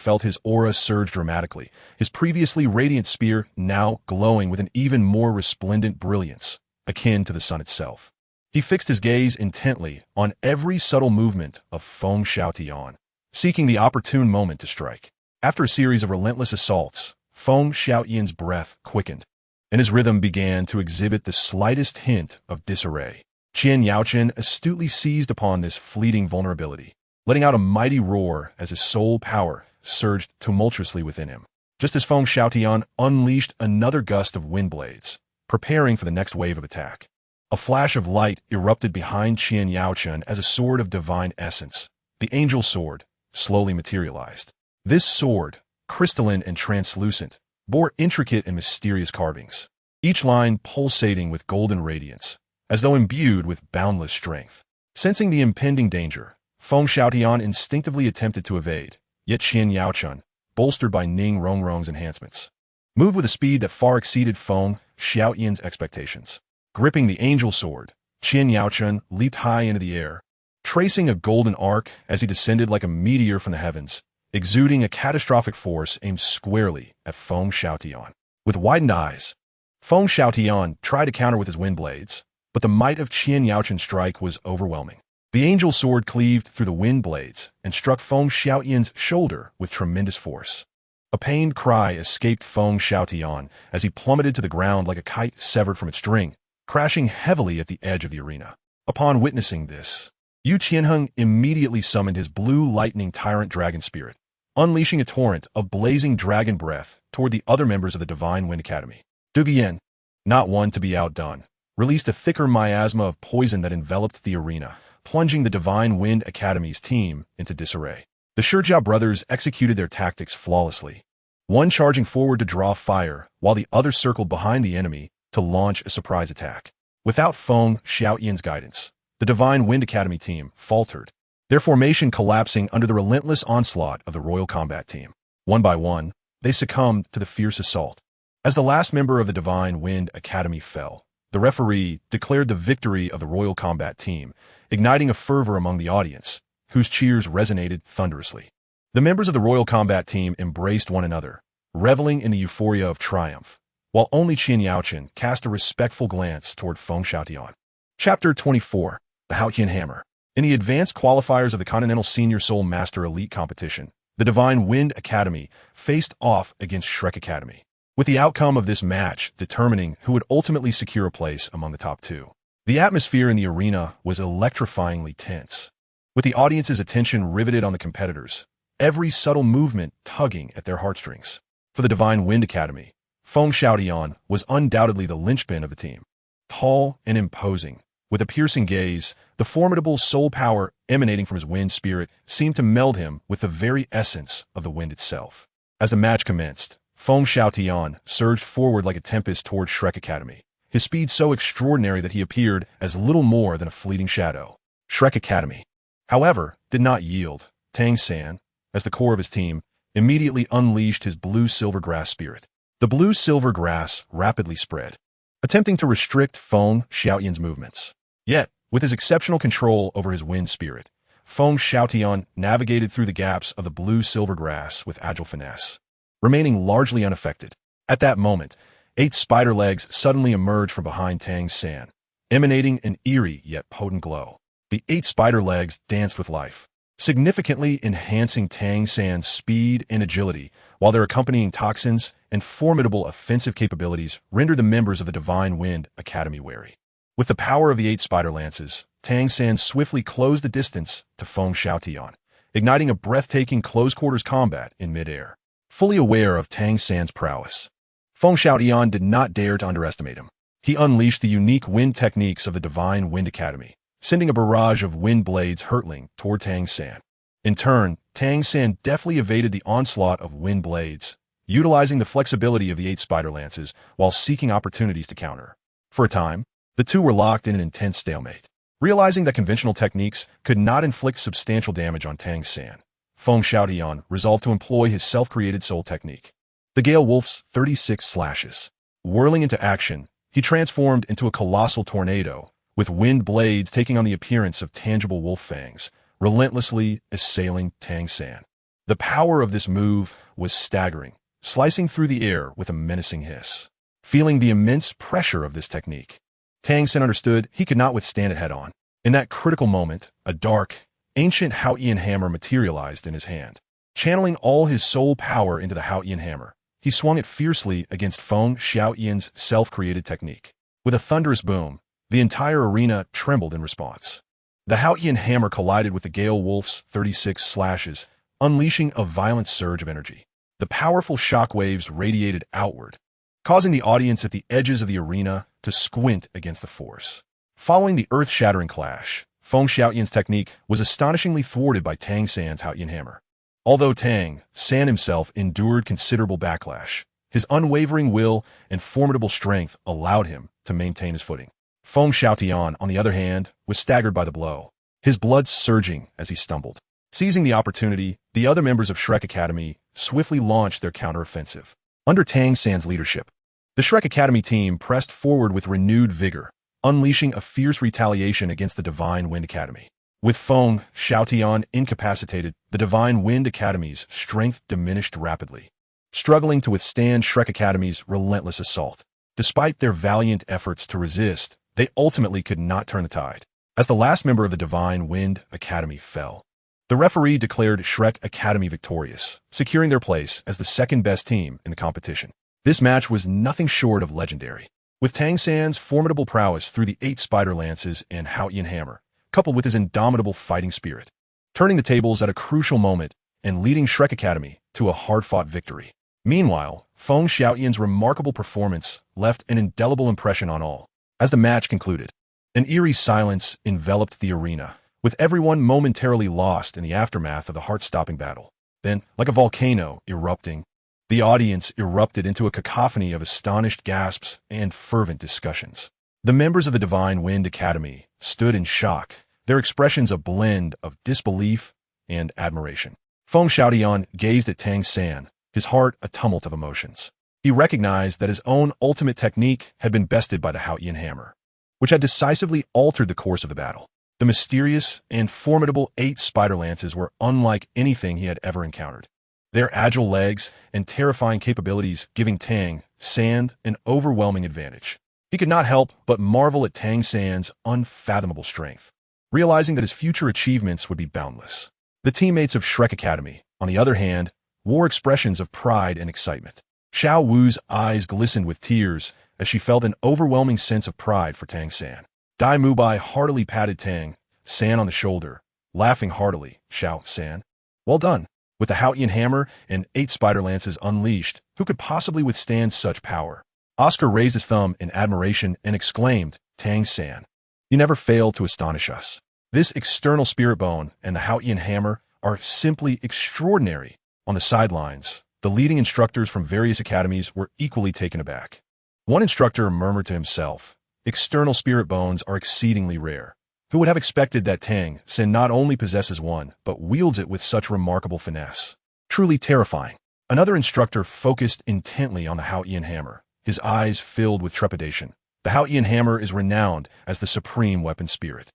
felt his aura surge dramatically, his previously radiant spear now glowing with an even more resplendent brilliance, akin to the sun itself. He fixed his gaze intently on every subtle movement of Feng Xiaotian, seeking the opportune moment to strike. After a series of relentless assaults, Feng Xiaotian's breath quickened, and his rhythm began to exhibit the slightest hint of disarray. Qian Yaochen astutely seized upon this fleeting vulnerability, letting out a mighty roar as his soul power surged tumultuously within him. Just as Feng Xiaotian unleashed another gust of wind blades, preparing for the next wave of attack. A flash of light erupted behind Qian Yaochen as a sword of divine essence, the angel sword, slowly materialized. This sword, crystalline and translucent, bore intricate and mysterious carvings, each line pulsating with golden radiance, as though imbued with boundless strength. Sensing the impending danger, Feng Xiaotian instinctively attempted to evade, yet Qian Yaochen, bolstered by Ning Rongrong's enhancements, moved with a speed that far exceeded Feng Xiaotian's expectations. Gripping the angel sword, Qian Yaochen leaped high into the air, tracing a golden arc as he descended like a meteor from the heavens, exuding a catastrophic force aimed squarely at Feng Xiaotian. With widened eyes, Feng Xiaotian tried to counter with his wind blades, but the might of Qian Yaochen's strike was overwhelming. The angel sword cleaved through the wind blades and struck Feng Xiaotian's shoulder with tremendous force. A pained cry escaped Feng Xiaotian as he plummeted to the ground like a kite severed from its string, crashing heavily at the edge of the arena. Upon witnessing this, Yu Qianheng immediately summoned his blue lightning tyrant dragon spirit, unleashing a torrent of blazing dragon breath toward the other members of the Divine Wind Academy. De Guyan, not one to be outdone, released a thicker miasma of poison that enveloped the arena, plunging the Divine Wind Academy's team into disarray. The Shijiao brothers executed their tactics flawlessly, one charging forward to draw fire, while the other circled behind the enemy to launch a surprise attack. Without Feng Xiaotian's guidance, the Divine Wind Academy team faltered, their formation collapsing under the relentless onslaught of the Royal Combat Team. One by one, they succumbed to the fierce assault. As the last member of the Divine Wind Academy fell, the referee declared the victory of the Royal Combat Team, igniting a fervor among the audience, whose cheers resonated thunderously. The members of the Royal Combat Team embraced one another, reveling in the euphoria of triumph, while only Qian Yaochen cast a respectful glance toward Feng Xiaotian. Chapter 24. The Haotian Hammer. In the advanced qualifiers of the Continental Senior Soul Master Elite Competition, the Divine Wind Academy faced off against Shrek Academy, with the outcome of this match determining who would ultimately secure a place among the top two. The atmosphere in the arena was electrifyingly tense, with the audience's attention riveted on the competitors, every subtle movement tugging at their heartstrings. For the Divine Wind Academy, Feng Xiaotian was undoubtedly the linchpin of the team. Tall and imposing, with a piercing gaze, the formidable soul power emanating from his wind spirit seemed to meld him with the very essence of the wind itself. As the match commenced, Feng Xiaotian surged forward like a tempest toward Shrek Academy, his speed so extraordinary that he appeared as little more than a fleeting shadow. Shrek Academy, however, did not yield. Tang San, as the core of his team, immediately unleashed his blue-silver grass spirit. The blue-silver grass rapidly spread, attempting to restrict Feng Xiaotian's movements. Yet, with his exceptional control over his wind spirit, Feng Xiaotian navigated through the gaps of the blue-silver grass with agile finesse, remaining largely unaffected. At that moment, 8 spider legs suddenly emerged from behind Tang San, emanating an eerie yet potent glow. The 8 spider legs danced with life, significantly enhancing Tang San's speed and agility, while their accompanying toxins and formidable offensive capabilities rendered the members of the Divine Wind Academy wary. With the power of the 8 spider lances, Tang San swiftly closed the distance to Feng Xiaotian, igniting a breathtaking close-quarters combat in midair. Fully aware of Tang San's prowess, Feng Xiaotian did not dare to underestimate him. He unleashed the unique wind techniques of the Divine Wind Academy, sending a barrage of wind blades hurtling toward Tang San. In turn, Tang San deftly evaded the onslaught of wind blades, utilizing the flexibility of the 8 spider lances while seeking opportunities to counter. For a time, the two were locked in an intense stalemate. Realizing that conventional techniques could not inflict substantial damage on Tang San, Feng Xiaotian resolved to employ his self-created soul technique, the Gale Wolf's 36 slashes. Whirling into action, he transformed into a colossal tornado, with wind blades taking on the appearance of tangible wolf fangs, relentlessly assailing Tang San. The power of this move was staggering, slicing through the air with a menacing hiss. Feeling the immense pressure of this technique, Tang San understood he could not withstand it head-on. In that critical moment, a dark, ancient Haotian hammer materialized in his hand. Channeling all his soul power into the Haotian hammer, he swung it fiercely against Feng Xiaotian's self-created technique. With a thunderous boom, the entire arena trembled in response. The Haotian hammer collided with the Gale Wolf's 36 slashes, unleashing a violent surge of energy. The powerful shockwaves radiated outward, causing the audience at the edges of the arena to squint against the force. Following the earth-shattering clash, Feng Xiaotian's technique was astonishingly thwarted by Tang San's Haotian hammer. Although Tang San himself endured considerable backlash, his unwavering will and formidable strength allowed him to maintain his footing. Feng Xiaotian, on the other hand, was staggered by the blow, his blood surging as he stumbled. Seizing the opportunity, the other members of Shrek Academy swiftly launched their counteroffensive. Under Tang San's leadership, the Shrek Academy team pressed forward with renewed vigor, unleashing a fierce retaliation against the Divine Wind Academy. With Feng Xiaotian incapacitated, the Divine Wind Academy's strength diminished rapidly, struggling to withstand Shrek Academy's relentless assault. Despite their valiant efforts to resist, they ultimately could not turn the tide. As the last member of the Divine Wind Academy fell, the referee declared Shrek Academy victorious, securing their place as the second-best team in the competition. This match was nothing short of legendary. With Tang San's formidable prowess through the 8 spider lances and Haotian hammer, coupled with his indomitable fighting spirit, turning the tables at a crucial moment and leading Shrek Academy to a hard-fought victory. Meanwhile, Feng Xiaotian's remarkable performance left an indelible impression on all. As the match concluded, an eerie silence enveloped the arena, with everyone momentarily lost in the aftermath of the heart-stopping battle. Then, like a volcano erupting, the audience erupted into a cacophony of astonished gasps and fervent discussions. The members of the Divine Wind Academy stood in shock, their expressions a blend of disbelief and admiration. Feng Xiaotian gazed at Tang San, his heart a tumult of emotions. He recognized that his own ultimate technique had been bested by the Haotian hammer, which had decisively altered the course of the battle. The mysterious and formidable 8 spider lances were unlike anything he had ever encountered, their agile legs and terrifying capabilities giving Tang San an overwhelming advantage. He could not help but marvel at Tang San's unfathomable strength, realizing that his future achievements would be boundless. The teammates of Shrek Academy, on the other hand, wore expressions of pride and excitement. Xiao Wu's eyes glistened with tears as she felt an overwhelming sense of pride for Tang San. Dai Mubai heartily patted Tang San on the shoulder, laughing heartily. Xiao San, well done. With the Haotian hammer and 8 spider lances unleashed, who could possibly withstand such power? Oscar raised his thumb in admiration and exclaimed, Tang San, you never fail to astonish us. This external spirit bone and the Haotian hammer are simply extraordinary. On the sidelines, the leading instructors from various academies were equally taken aback. One instructor murmured to himself, external spirit bones are exceedingly rare. Who would have expected that Tang San not only possesses one, but wields it with such remarkable finesse? Truly terrifying. Another instructor focused intently on the Haotian hammer, his eyes filled with trepidation. The Haotian hammer is renowned as the supreme weapon spirit.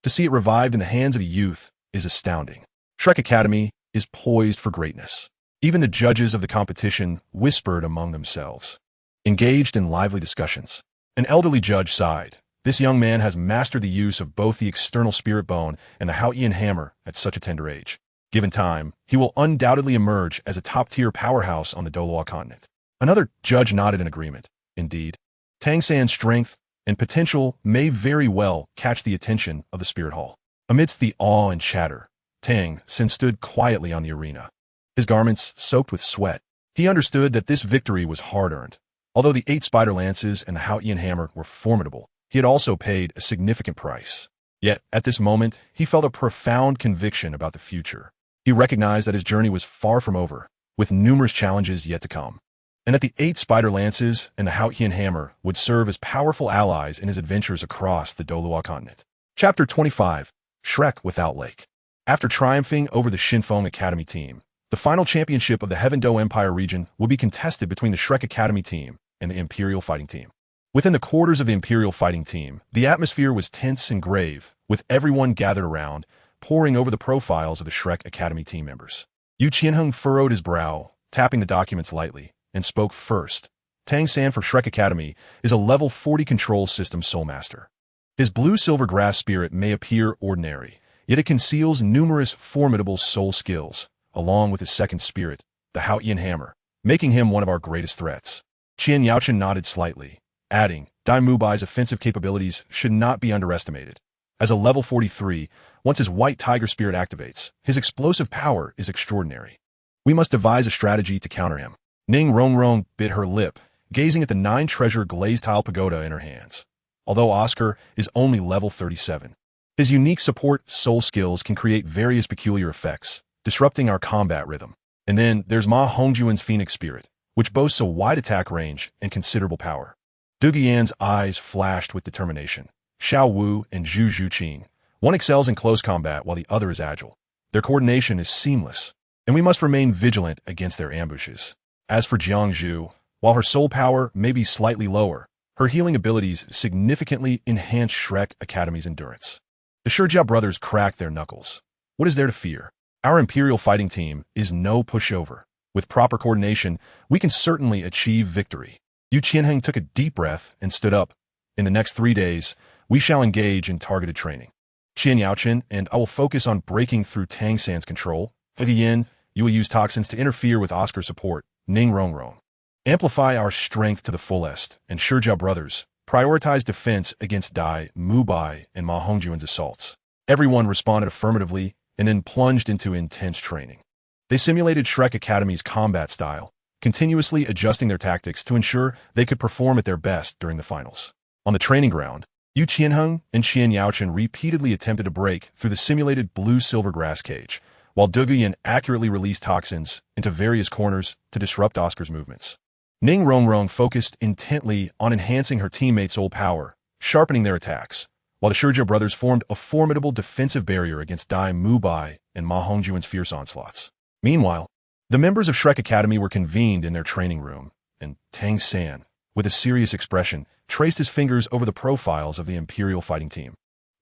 To see it revived in the hands of a youth is astounding. Shrek Academy is poised for greatness. Even the judges of the competition whispered among themselves, engaged in lively discussions. An elderly judge sighed. This young man has mastered the use of both the external spirit bone and the Haotian hammer at such a tender age. Given time, he will undoubtedly emerge as a top-tier powerhouse on the Douluo Continent. Another judge nodded in agreement. Indeed, Tang San's strength and potential may very well catch the attention of the Spirit Hall. Amidst the awe and chatter, Tang stood quietly on the arena, his garments soaked with sweat. He understood that this victory was hard-earned. Although the 8 spider lances and the outshine hammer were formidable, he had also paid a significant price. Yet, at this moment, he felt a profound conviction about the future. He recognized that his journey was far from over, with numerous challenges yet to come, and that the 8 spider lances and the outshine hammer would serve as powerful allies in his adventures across the Douluo Continent. Chapter 25. Shrek Without Lake. After triumphing over the Shinfeng Academy team, the final championship of the Heaven Do Empire region will be contested between the Shrek Academy team and the Imperial Fighting Team. Within the quarters of the Imperial Fighting Team, the atmosphere was tense and grave, with everyone gathered around, poring over the profiles of the Shrek Academy team members. Yu Qianheng furrowed his brow, tapping the documents lightly, and spoke first. Tang San for Shrek Academy is a level 40 control system soul master. His blue-silver grass spirit may appear ordinary, yet it conceals numerous formidable soul skills, along with his second spirit, the outshine hammer, making him one of our greatest threats. Qian Yaochen nodded slightly, adding, Dai Mubai's offensive capabilities should not be underestimated. As a level 43, once his white tiger spirit activates, his explosive power is extraordinary. We must devise a strategy to counter him. Ning Rongrong bit her lip, gazing at the 9-treasure glazed tile pagoda in her hands. Although Oscar is only level 37, his unique support soul skills can create various peculiar effects, disrupting our combat rhythm. And then there's Ma Hongjuan's Phoenix Spirit, which boasts a wide attack range and considerable power. Du Guiyan's eyes flashed with determination. Xiao Wu and Zhu Zhuqing. One excels in close combat while the other is agile. Their coordination is seamless, and we must remain vigilant against their ambushes. As for Jiang Zhu, while her soul power may be slightly lower, her healing abilities significantly enhance Shrek Academy's endurance. The Shijia brothers cracked their knuckles. What is there to fear? Our Imperial Fighting Team is no pushover. With proper coordination, we can certainly achieve victory. Yu Qianheng took a deep breath and stood up. In the next 3 days, we shall engage in targeted training. Qian Yaochen and I will focus on breaking through Tang San's control. Yin, you will use toxins to interfere with Oscar's support. Ning Rongrong. Amplify our strength to the fullest, and Shijia brothers, prioritize defense against Dai Mubai and Ma Hongjuan's assaults. Everyone responded affirmatively and then plunged into intense training. They simulated Shrek Academy's combat style, continuously adjusting their tactics to ensure they could perform at their best during the finals. On the training ground, Yu Qianheng and Qian Yaochen repeatedly attempted to break through the simulated blue-silver grass cage, while Du Guiyan accurately released toxins into various corners to disrupt Oscar's movements. Ning Rongrong focused intently on enhancing her teammates' soul power, sharpening their attacks, while the Shijia brothers formed a formidable defensive barrier against Dai Mubai and Ma Hongjuan's fierce onslaughts. Meanwhile, the members of Shrek Academy were convened in their training room, and Tang San, with a serious expression, traced his fingers over the profiles of the Imperial Fighting Team.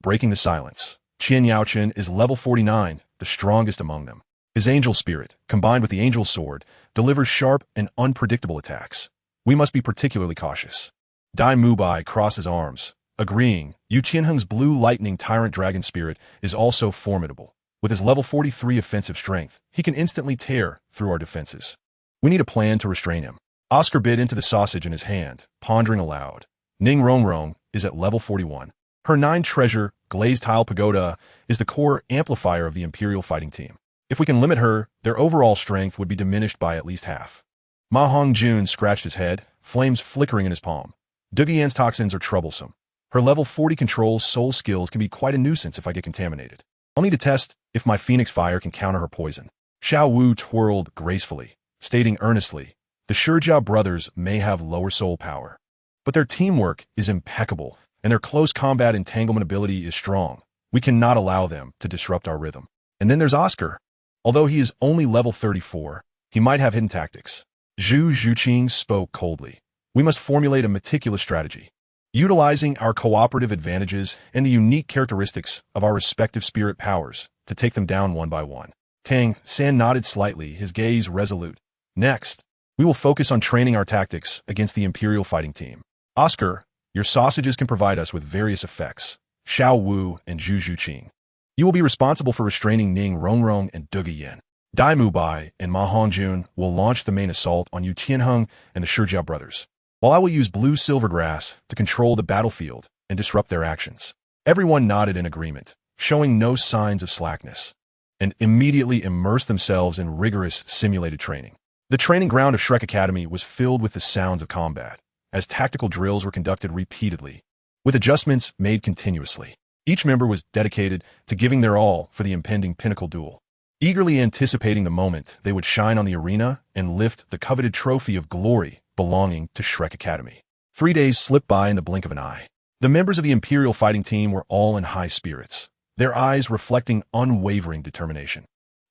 Breaking the silence, Qian Yaochen is level 49, the strongest among them. His angel spirit, combined with the angel sword, delivers sharp and unpredictable attacks. We must be particularly cautious. Dai Mubai crosses arms, agreeing. Yu Qianheng's blue lightning tyrant dragon spirit is also formidable. With his level 43 offensive strength, he can instantly tear through our defenses. We need a plan to restrain him. Oscar bit into the sausage in his hand, pondering aloud. Ning Rongrong is at level 41. Her 9-treasure glazed tile pagoda is the core amplifier of the Imperial Fighting Team. If we can limit her, their overall strength would be diminished by at least half. Ma Hongjun scratched his head, flames flickering in his palm. Du Guiyan's toxins are troublesome. Her level 40 control soul skills can be quite a nuisance if I get contaminated. I'll need to test if my Phoenix Fire can counter her poison. Xiao Wu twirled gracefully, stating earnestly, the Shijia brothers may have lower soul power, but their teamwork is impeccable, and their close combat entanglement ability is strong. We cannot allow them to disrupt our rhythm. And then there's Oscar. Although he is only level 34, he might have hidden tactics. Zhu Zhuqing spoke coldly. We must formulate a meticulous strategy, utilizing our cooperative advantages and the unique characteristics of our respective spirit powers to take them down one by one. Tang San nodded slightly, his gaze resolute. Next, we will focus on training our tactics against the Imperial Fighting Team. Oscar, your sausages can provide us with various effects. Xiao Wu and Zhu Zhuqing. You will be responsible for restraining Ning Rongrong and Du Guiyan. Dai Mubai and Ma Hongjun will launch the main assault on Yu Qianheng and the Shijia brothers. while I will use blue silvergrass to control the battlefield and disrupt their actions." Everyone nodded in agreement, showing no signs of slackness, and immediately immersed themselves in rigorous simulated training. The training ground of Shrek Academy was filled with the sounds of combat, as tactical drills were conducted repeatedly, with adjustments made continuously. Each member was dedicated to giving their all for the impending pinnacle duel, eagerly anticipating the moment they would shine on the arena and lift the coveted trophy of glory belonging to Shrek Academy. 3 days slipped by in the blink of an eye. The members of the Imperial fighting team were all in high spirits, their eyes reflecting unwavering determination.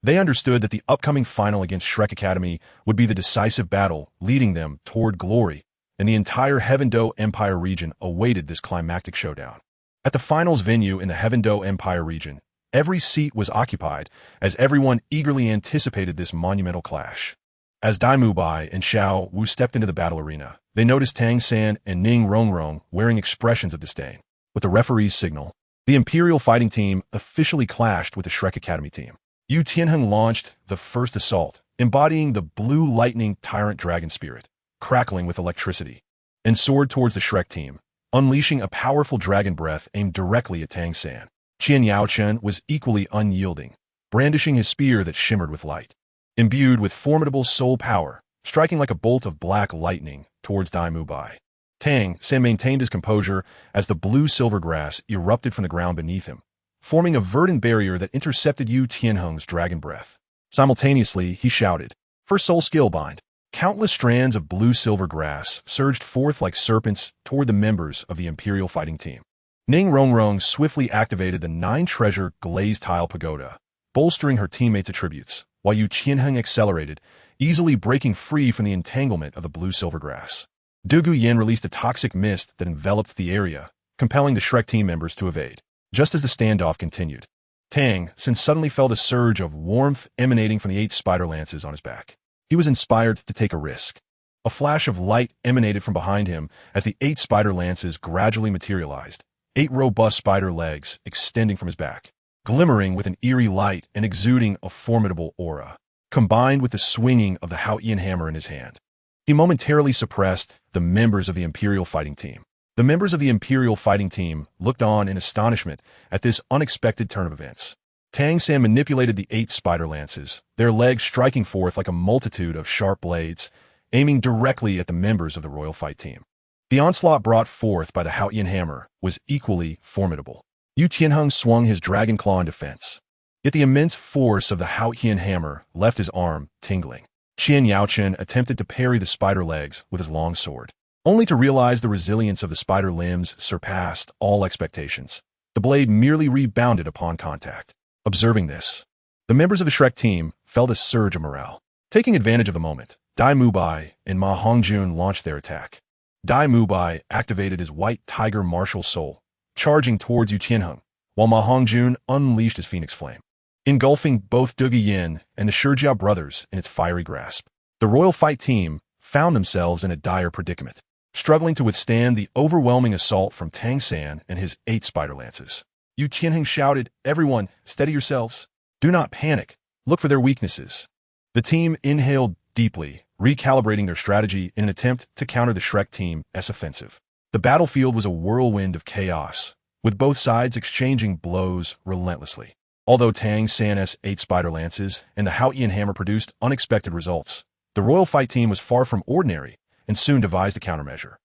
They understood that the upcoming final against Shrek Academy would be the decisive battle leading them toward glory, and the entire Heaven-Do Empire region awaited this climactic showdown. At the finals venue in the Heaven-Do Empire region, every seat was occupied as everyone eagerly anticipated this monumental clash. As Dai Mubai and Xiao Wu stepped into the battle arena, they noticed Tang San and Ning Rongrong wearing expressions of disdain. With the referee's signal, the Imperial fighting team officially clashed with the Shrek Academy team. Yu Tianheng launched the first assault, embodying the blue lightning tyrant dragon spirit, crackling with electricity, and soared towards the Shrek team, unleashing a powerful dragon breath aimed directly at Tang San. Qian Yaochen was equally unyielding, brandishing his spear that shimmered with light, imbued with formidable soul power, striking like a bolt of black lightning towards Dai Mubai. Tang San maintained his composure as the blue silver grass erupted from the ground beneath him, forming a verdant barrier that intercepted Yu Tianheng's dragon breath. Simultaneously, he shouted, "For soul skill bind!" Countless strands of blue-silver grass surged forth like serpents toward the members of the Imperial fighting team. Ning Rongrong swiftly activated the 9-treasure glazed tile pagoda, bolstering her teammates' attributes, while Yu Tianheng accelerated, easily breaking free from the entanglement of the blue-silver grass. Dugu Yin released a toxic mist that enveloped the area, compelling the Shrek team members to evade. Just as the standoff continued, Tang suddenly felt a surge of warmth emanating from the 8 spider lances on his back. He was inspired to take a risk. A flash of light emanated from behind him as the 8 spider lances gradually materialized, 8 robust spider legs extending from his back, glimmering with an eerie light and exuding a formidable aura, combined with the swinging of the Haotian hammer in his hand. He momentarily suppressed the members of the Imperial fighting team. The members of the Imperial fighting team looked on in astonishment at this unexpected turn of events. Tang San manipulated the 8 spider lances, their legs striking forth like a multitude of sharp blades, aiming directly at the members of the royal fight team. The onslaught brought forth by the Haotian hammer was equally formidable. Yu Tianheng swung his dragon claw in defense, yet the immense force of the Haotian hammer left his arm tingling. Qian Yaochen attempted to parry the spider legs with his long sword, only to realize the resilience of the spider limbs surpassed all expectations. The blade merely rebounded upon contact. Observing this, the members of the Shrek team felt a surge of morale. Taking advantage of the moment, Dai Mubai and Ma Hongjun launched their attack. Dai Mubai activated his white tiger martial soul, charging towards Yu Tianheng, while Ma Hongjun unleashed his phoenix flame, engulfing both Dugu Yin and the Shijia brothers in its fiery grasp. The royal fight team found themselves in a dire predicament, struggling to withstand the overwhelming assault from Tang San and his 8 spider lances. Yu Tianheng shouted, "Everyone, steady yourselves. Do not panic. Look for their weaknesses." The team inhaled deeply, recalibrating their strategy in an attempt to counter the Shrek team's offensive. The battlefield was a whirlwind of chaos, with both sides exchanging blows relentlessly. Although Tang San's 8 spider lances and the Haotian hammer produced unexpected results, the royal fight team was far from ordinary and soon devised a countermeasure.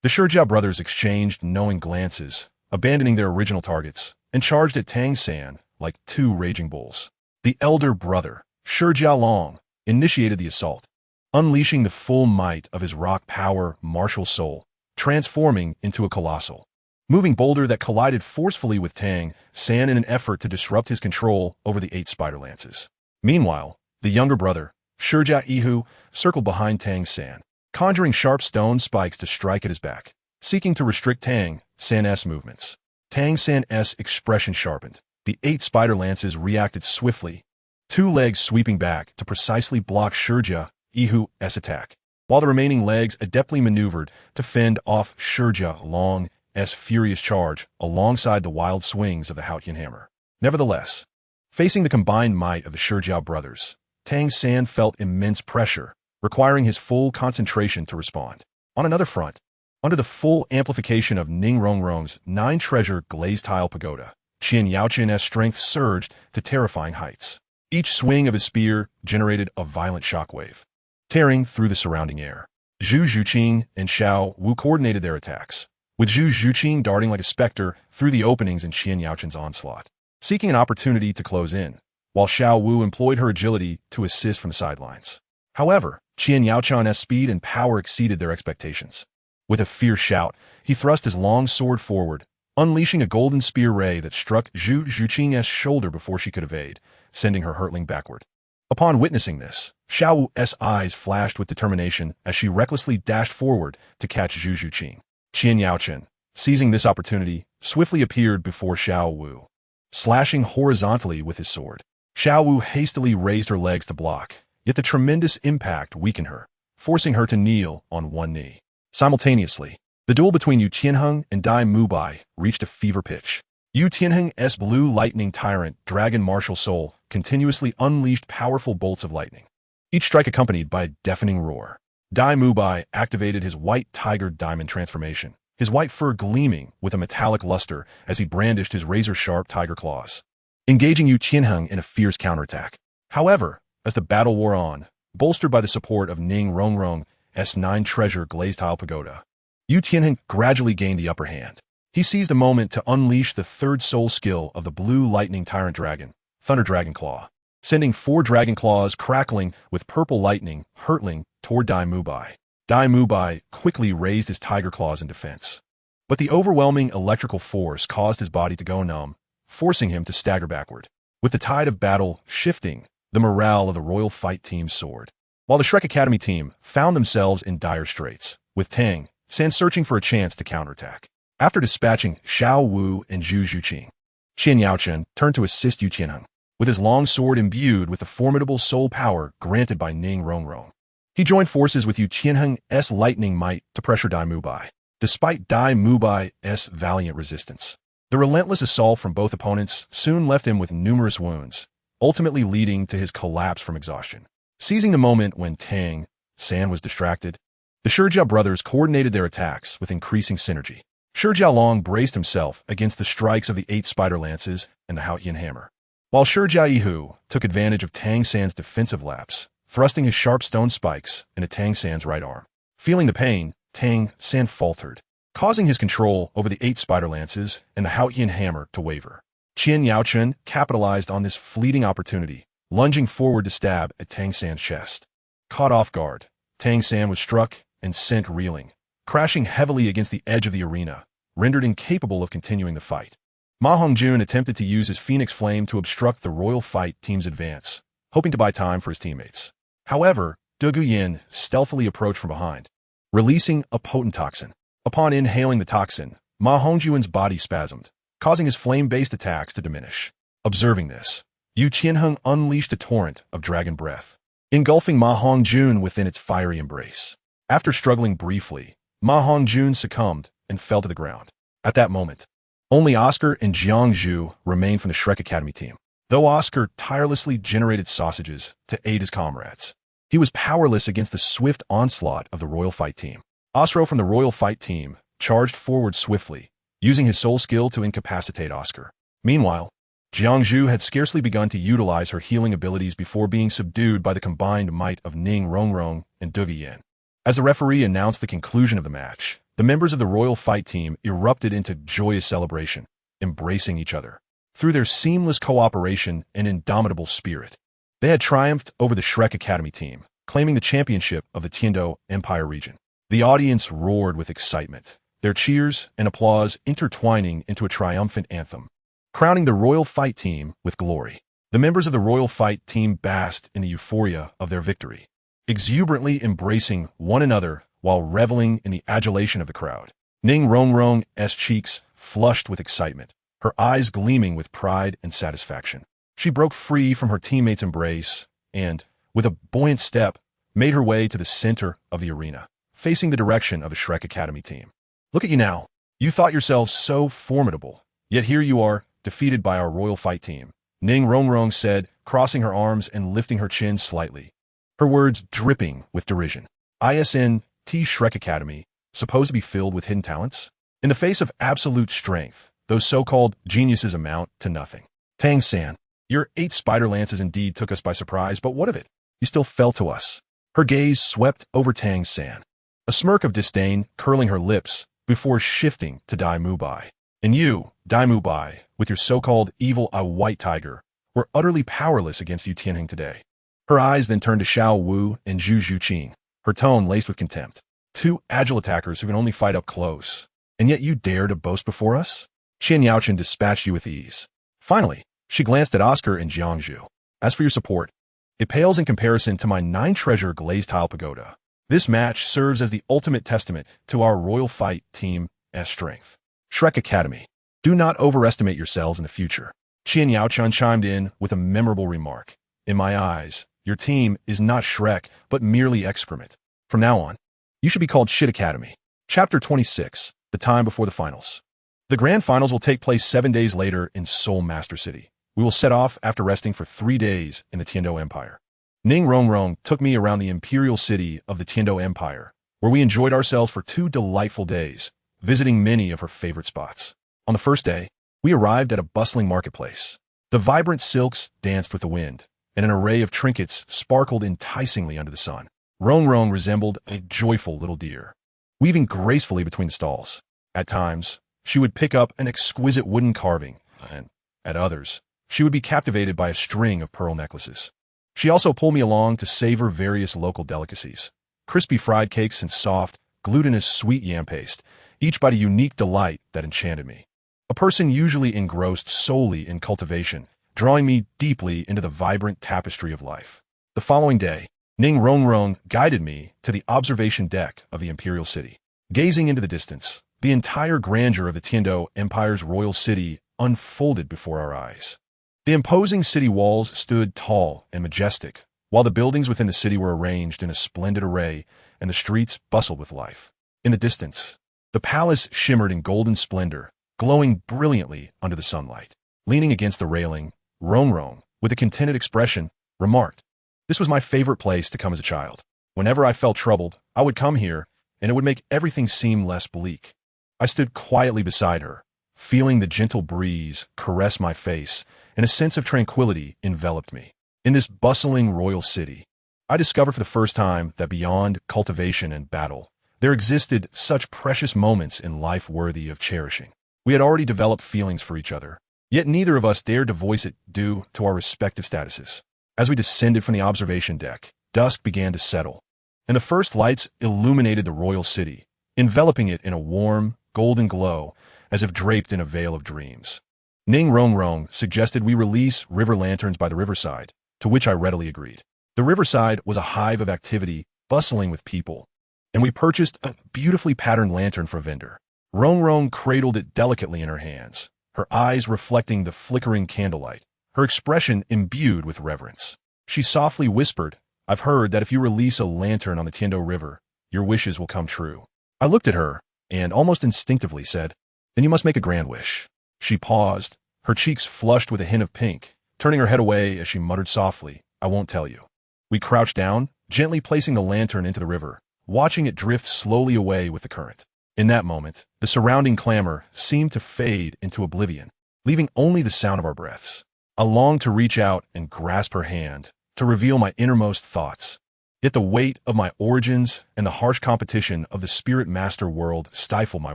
The Shijia brothers exchanged knowing glances, abandoning their original targets, and charged at Tang San like 2 raging bulls. The elder brother, Shijia Long, initiated the assault, unleashing the full might of his rock power martial soul, transforming into a colossal moving boulder that collided forcefully with Tang San in an effort to disrupt his control over the 8 spider lances. Meanwhile, the younger brother, Shijia Ihu, circled behind Tang San, conjuring sharp stone spikes to strike at his back, seeking to restrict Tang San's movements. Tang San's expression sharpened. The 8 spider lances reacted swiftly, 2 legs sweeping back to precisely block Shijia Ihu's attack, while the remaining legs adeptly maneuvered to fend off Shijia Long's furious charge alongside the wild swings of the Haotian hammer. Nevertheless, facing the combined might of the Shijia brothers, Tang San felt immense pressure, requiring his full concentration to respond. On another front, under the full amplification of Ning Rongrong's 9-treasure glazed tile pagoda, Qian Yaoqian's strength surged to terrifying heights. Each swing of his spear generated a violent shockwave, tearing through the surrounding air. Zhu Zhuqing and Xiao Wu coordinated their attacks, with Zhu Zhuqing darting like a specter through the openings in Qian Yaoqian's onslaught, seeking an opportunity to close in, while Xiao Wu employed her agility to assist from the sidelines. However, Qian Yaoqian's speed and power exceeded their expectations. With a fierce shout, he thrust his long sword forward, unleashing a golden spear ray that struck Zhu Zhuqing's shoulder before she could evade, sending her hurtling backward. Upon witnessing this, Xiao Wu's eyes flashed with determination as she recklessly dashed forward to catch Zhu Zhuqing. Qian Yaoqian, seizing this opportunity, swiftly appeared before Xiao Wu, slashing horizontally with his sword. Xiao Wu hastily raised her legs to block, yet the tremendous impact weakened her, forcing her to kneel on one knee. Simultaneously, the duel between Yu Tianheng and Dai Mubai reached a fever pitch. Yu Tianheng's blue lightning tyrant dragon martial soul continuously unleashed powerful bolts of lightning, each strike accompanied by a deafening roar. Dai Mubai activated his white tiger diamond transformation, his white fur gleaming with a metallic luster as he brandished his razor-sharp tiger claws, engaging Yu Tianheng in a fierce counterattack. However, as the battle wore on, bolstered by the support of Ning Rongrong's 9-treasure glazed tile pagoda, Yu Tianheng gradually gained the upper hand. He seized a moment to unleash the third soul skill of the blue lightning tyrant dragon, Thunder Dragon Claw, sending 4 dragon claws crackling with purple lightning hurtling toward Dai Mubai. Dai Mubai quickly raised his tiger claws in defense, but the overwhelming electrical force caused his body to go numb, forcing him to stagger backward. With the tide of battle shifting, the morale of the Royal Fight Team soared, while the Shrek Academy team found themselves in dire straits, with Tang searching for a chance to counterattack. After dispatching Xiao Wu and Zhu Zhuqing, Qian Yaoqian turned to assist Yu Tianheng, with his long sword imbued with the formidable soul power granted by Ning Rongrong. He joined forces with Yu Tianheng's lightning might to pressure Dai Mubai. Despite Dai Mubai's valiant resistance, the relentless assault from both opponents soon left him with numerous wounds, ultimately leading to his collapse from exhaustion. Seizing the moment when Tang San was distracted, the Shijia brothers coordinated their attacks with increasing synergy. Shijia Long braced himself against the strikes of the 8 spider lances and the Haotian hammer, while Shijia Yihu took advantage of Tang San's defensive lapse, thrusting his sharp stone spikes into Tang San's right arm. Feeling the pain, Tang San faltered, causing his control over the 8 spider lances and the Haotian hammer to waver. Qian Yaoqian capitalized on this fleeting opportunity, lunging forward to stab at Tang San's chest. Caught off guard, Tang San was struck and sent reeling, crashing heavily against the edge of the arena, rendered incapable of continuing the fight. Ma Hongjun attempted to use his Phoenix Flame to obstruct the Royal Fight Team's advance, hoping to buy time for his teammates. However, De Guyen stealthily approached from behind, releasing a potent toxin. Upon inhaling the toxin, Ma Hongjun's body spasmed, causing his flame-based attacks to diminish. Observing this, Yu Tianheng unleashed a torrent of dragon breath, engulfing Ma Hongjun within its fiery embrace. After struggling briefly, Ma Hongjun succumbed and fell to the ground. At that moment, only Oscar and Jiang Zhu remained from the Shrek Academy team. Though Oscar tirelessly generated sausages to aid his comrades, he was powerless against the swift onslaught of the Royal Fight Team. Osro from the Royal Fight Team charged forward swiftly, using his soul skill to incapacitate Oscar. Meanwhile, Jiang Zhu had scarcely begun to utilize her healing abilities before being subdued by the combined might of Ning Rongrong and De Guyen. As the referee announced the conclusion of the match, the members of the Royal Fight Team erupted into joyous celebration, embracing each other. Through their seamless cooperation and indomitable spirit, they had triumphed over the Shrek Academy team, claiming the championship of the Tiando Empire region. The audience roared with excitement, their cheers and applause intertwining into a triumphant anthem, crowning the Royal Fight Team with glory. The members of the Royal Fight Team basked in the euphoria of their victory, exuberantly embracing one another while reveling in the adulation of the crowd. Ning Rongrong's cheeks flushed with excitement, her eyes gleaming with pride and satisfaction. She broke free from her teammates' embrace and, with a buoyant step, made her way to the center of the arena, facing the direction of the Shrek Academy team. Look at you now. You thought yourselves so formidable, yet here you are, defeated by our Royal Fight Team, Ning Rongrong said, crossing her arms and lifting her chin slightly, her words dripping with derision. ISN Shrek Academy, supposed to be filled with hidden talents? In the face of absolute strength, those so-called geniuses amount to nothing. Tang-san, your 8 spider lances indeed took us by surprise, but what of it? You still fell to us. Her gaze swept over Tang-san, a smirk of disdain curling her lips before shifting to Dai Mubai. And you, Dai Mubai, with your so-called evil eye white tiger, were utterly powerless against Yu Tianheng today. Her eyes then turned to Xiao Wu and Zhu Zhuqing, her tone laced with contempt. 2 agile attackers who can only fight up close. And yet you dare to boast before us? Qian Yaochen dispatched you with ease. Finally, she glanced at Oscar and Jiangzhu. As for your support, it pales in comparison to my 9-treasure glazed tile pagoda. This match serves as the ultimate testament to our royal fight team's strength. Shrek Academy. Do not overestimate yourselves in the future. Qian Yaochen chimed in with a memorable remark. In my eyes, your team is not Shrek, but merely excrement. From now on, you should be called Shit Academy. Chapter 26. The time before the finals. The grand finals will take place 7 days later in Seoul Master City. We will set off after resting for 3 days in the Tiando Empire. Ning Rongrong took me around the imperial city of the Tiando Empire, where we enjoyed ourselves for 2 delightful days, visiting many of her favorite spots. On the first day, we arrived at a bustling marketplace. The vibrant silks danced with the wind, and an array of trinkets sparkled enticingly under the sun. Rongrong resembled a joyful little deer, weaving gracefully between the stalls. At times, she would pick up an exquisite wooden carving, and, at others, she would be captivated by a string of pearl necklaces. She also pulled me along to savor various local delicacies, crispy fried cakes and soft, glutinous sweet yam paste, each bite a unique delight that enchanted me. A person usually engrossed solely in cultivation, drawing me deeply into the vibrant tapestry of life. The following day, Ning Rongrong guided me to the observation deck of the imperial city. Gazing into the distance, the entire grandeur of the Tiando Empire's royal city unfolded before our eyes. The imposing city walls stood tall and majestic, while the buildings within the city were arranged in a splendid array and the streets bustled with life. In the distance, the palace shimmered in golden splendor, glowing brilliantly under the sunlight. Leaning against the railing, Rongrong, with a contented expression, remarked, "This was my favorite place to come as a child. Whenever I felt troubled, I would come here, and it would make everything seem less bleak." I stood quietly beside her, feeling the gentle breeze caress my face, and a sense of tranquility enveloped me. In this bustling royal city, I discovered for the first time that beyond cultivation and battle, there existed such precious moments in life worthy of cherishing. We had already developed feelings for each other, yet neither of us dared to voice it due to our respective statuses. As we descended from the observation deck, dusk began to settle, and the first lights illuminated the royal city, enveloping it in a warm, golden glow as if draped in a veil of dreams. Ning Rongrong suggested we release river lanterns by the riverside, to which I readily agreed. The riverside was a hive of activity, bustling with people, and we purchased a beautifully patterned lantern for a vendor. Rongrong cradled it delicately in her hands, her eyes reflecting the flickering candlelight, her expression imbued with reverence. She softly whispered, "I've heard that if you release a lantern on the Tiando River, your wishes will come true." I looked at her, and almost instinctively said, "Then you must make a grand wish." She paused, her cheeks flushed with a hint of pink, turning her head away as she muttered softly, "I won't tell you." We crouched down, gently placing the lantern into the river, watching it drift slowly away with the current. In that moment, the surrounding clamor seemed to fade into oblivion, leaving only the sound of our breaths. I longed to reach out and grasp her hand, to reveal my innermost thoughts. Yet the weight of my origins and the harsh competition of the spirit master world stifled my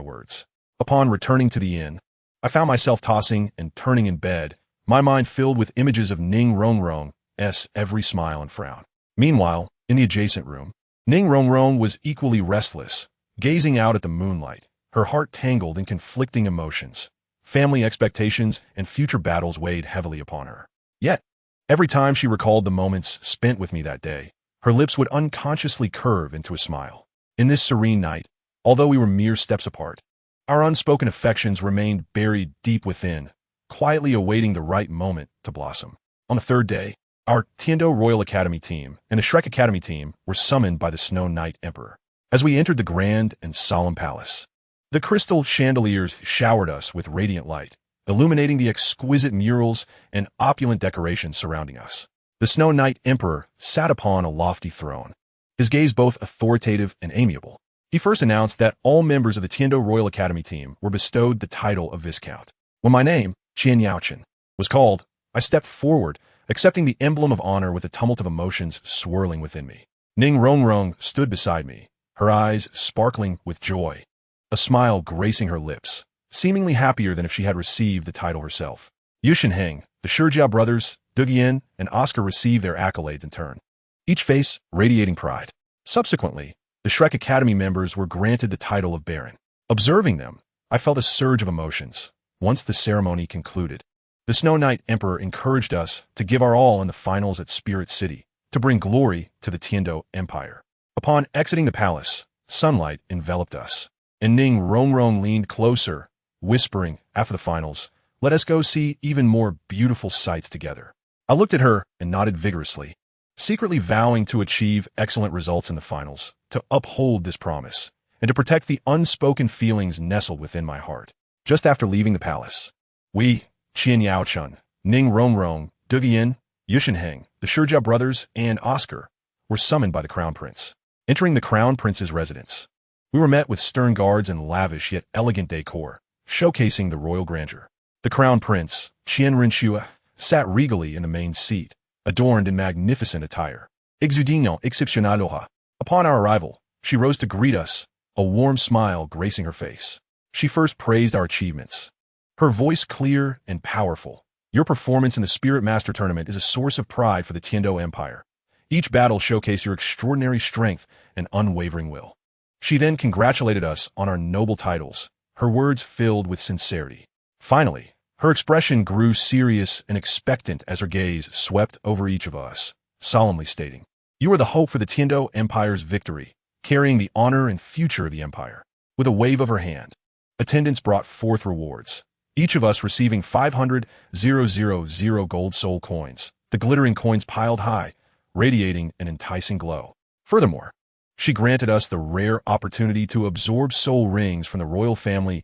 words. Upon returning to the inn, I found myself tossing and turning in bed, my mind filled with images of Ning Rongrong's every smile and frown. Meanwhile, in the adjacent room, Ning Rongrong was equally restless, gazing out at the moonlight, her heart tangled in conflicting emotions. Family expectations and future battles weighed heavily upon her. Yet, every time she recalled the moments spent with me that day, her lips would unconsciously curve into a smile. In this serene night, although we were mere steps apart, our unspoken affections remained buried deep within, quietly awaiting the right moment to blossom. On the third day, our Tiando Royal Academy team and the Shrek Academy team were summoned by the Snow Knight Emperor. As we entered the grand and solemn palace, the crystal chandeliers showered us with radiant light, illuminating the exquisite murals and opulent decorations surrounding us. The Snow Knight Emperor sat upon a lofty throne, his gaze both authoritative and amiable. He first announced that all members of the Tiando Royal Academy team were bestowed the title of Viscount. When my name, Qian Yaochen, was called, I stepped forward, accepting the emblem of honor with a tumult of emotions swirling within me. Ning Rongrong stood beside me, her eyes sparkling with joy, a smile gracing her lips, seemingly happier than if she had received the title herself. Yu Shenheng, the Shijiao brothers, Dugian, and Oscar received their accolades in turn, each face radiating pride. Subsequently, the Shrek Academy members were granted the title of Baron. Observing them, I felt a surge of emotions. Once the ceremony concluded, the Snow Knight Emperor encouraged us to give our all in the finals at Spirit City, to bring glory to the Tiando Empire. Upon exiting the palace, sunlight enveloped us, and Ning Rongrong leaned closer, whispering, after the finals, let us go see even more beautiful sights together. I looked at her and nodded vigorously, secretly vowing to achieve excellent results in the finals, to uphold this promise, and to protect the unspoken feelings nestled within my heart. Just after leaving the palace, we, Qian Yaochun, Ning Rongrong, Dugian, Yushenheng, the Shijiao brothers, and Oscar, were summoned by the Crown Prince. Entering the Crown Prince's residence, we were met with stern guards and lavish yet elegant decor, showcasing the royal grandeur. The Crown Prince, Qian Rinxue, sat regally in the main seat, adorned in magnificent attire. Exudino excepcionaloha. Upon our arrival, she rose to greet us, a warm smile gracing her face. She first praised our achievements, her voice clear and powerful. Your performance in the Spirit Master Tournament is a source of pride for the Tiando Empire. Each battle showcased your extraordinary strength and unwavering will. She then congratulated us on our noble titles, her words filled with sincerity. Finally, her expression grew serious and expectant as her gaze swept over each of us, solemnly stating, you are the hope for the Tiando Empire's victory, carrying the honor and future of the empire. With a wave of her hand, attendants brought forth rewards, each of us receiving 500,000 gold soul coins, the glittering coins piled high, radiating an enticing glow. Furthermore, she granted us the rare opportunity to absorb soul rings from the royal family's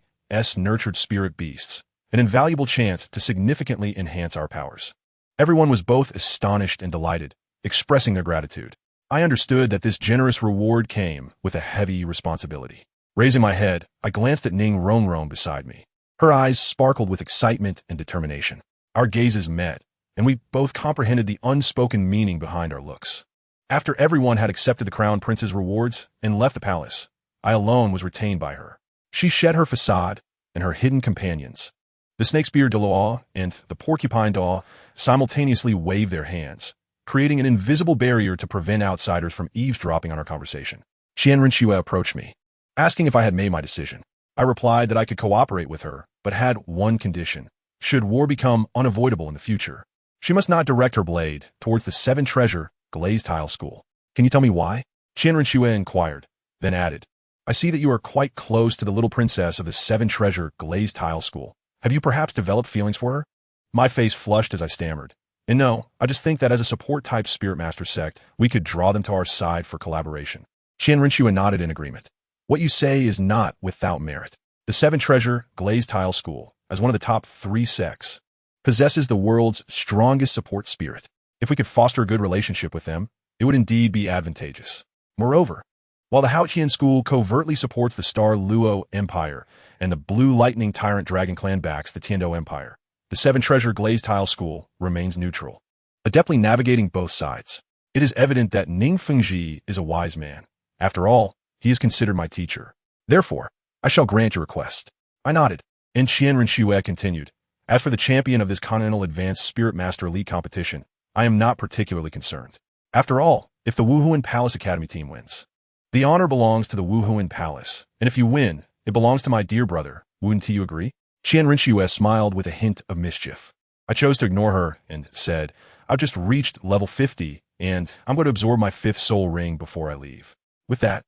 nurtured spirit beasts, an invaluable chance to significantly enhance our powers. Everyone was both astonished and delighted, expressing their gratitude. I understood that this generous reward came with a heavy responsibility. Raising my head, I glanced at Ning Rongrong beside me. Her eyes sparkled with excitement and determination. Our gazes met, and we both comprehended the unspoken meaning behind our looks. After everyone had accepted the Crown Prince's rewards and left the palace, I alone was retained by her. She shed her facade, and her hidden companions, the Snakespear Douluo and the Porcupine Doll, simultaneously waved their hands, creating an invisible barrier to prevent outsiders from eavesdropping on our conversation. Qian Rinxue approached me, asking if I had made my decision. I replied that I could cooperate with her, but had one condition. Should war become unavoidable in the future, she must not direct her blade towards the Seven Treasure Glazed Tile School. Can you tell me why? Qian Rinxue inquired, then added, I see that you are quite close to the little princess of the Seven Treasure Glazed Tile School. Have you perhaps developed feelings for her? My face flushed as I stammered. And no, I just think that as a support-type Spirit Master sect, we could draw them to our side for collaboration. Qian Rinxue nodded in agreement. What you say is not without merit. The Seven Treasure Glazed Tile School, as one of the top 3 sects, possesses the world's strongest support spirit. If we could foster a good relationship with them, it would indeed be advantageous. Moreover, while the Haotian School covertly supports the Star Luo Empire and the Blue Lightning Tyrant Dragon Clan backs the Tiando Empire, the Seven Treasure Glazed Tile School remains neutral, adeptly navigating both sides. It is evident that Ning Fengji is a wise man. After all, he is considered my teacher. Therefore, I shall grant your request. I nodded, and Qian Rinxue continued, as for the champion of this Continental Advanced Spirit Master Elite competition, I am not particularly concerned. After all, if the Wuhuan Palace Academy team wins, the honor belongs to the Wuhuan Palace, and if you win, it belongs to my dear brother. Wouldn't you agree? Qian Rinxue smiled with a hint of mischief. I chose to ignore her and said, I've just reached level 50, and I'm going to absorb my 5th soul ring before I leave. With that,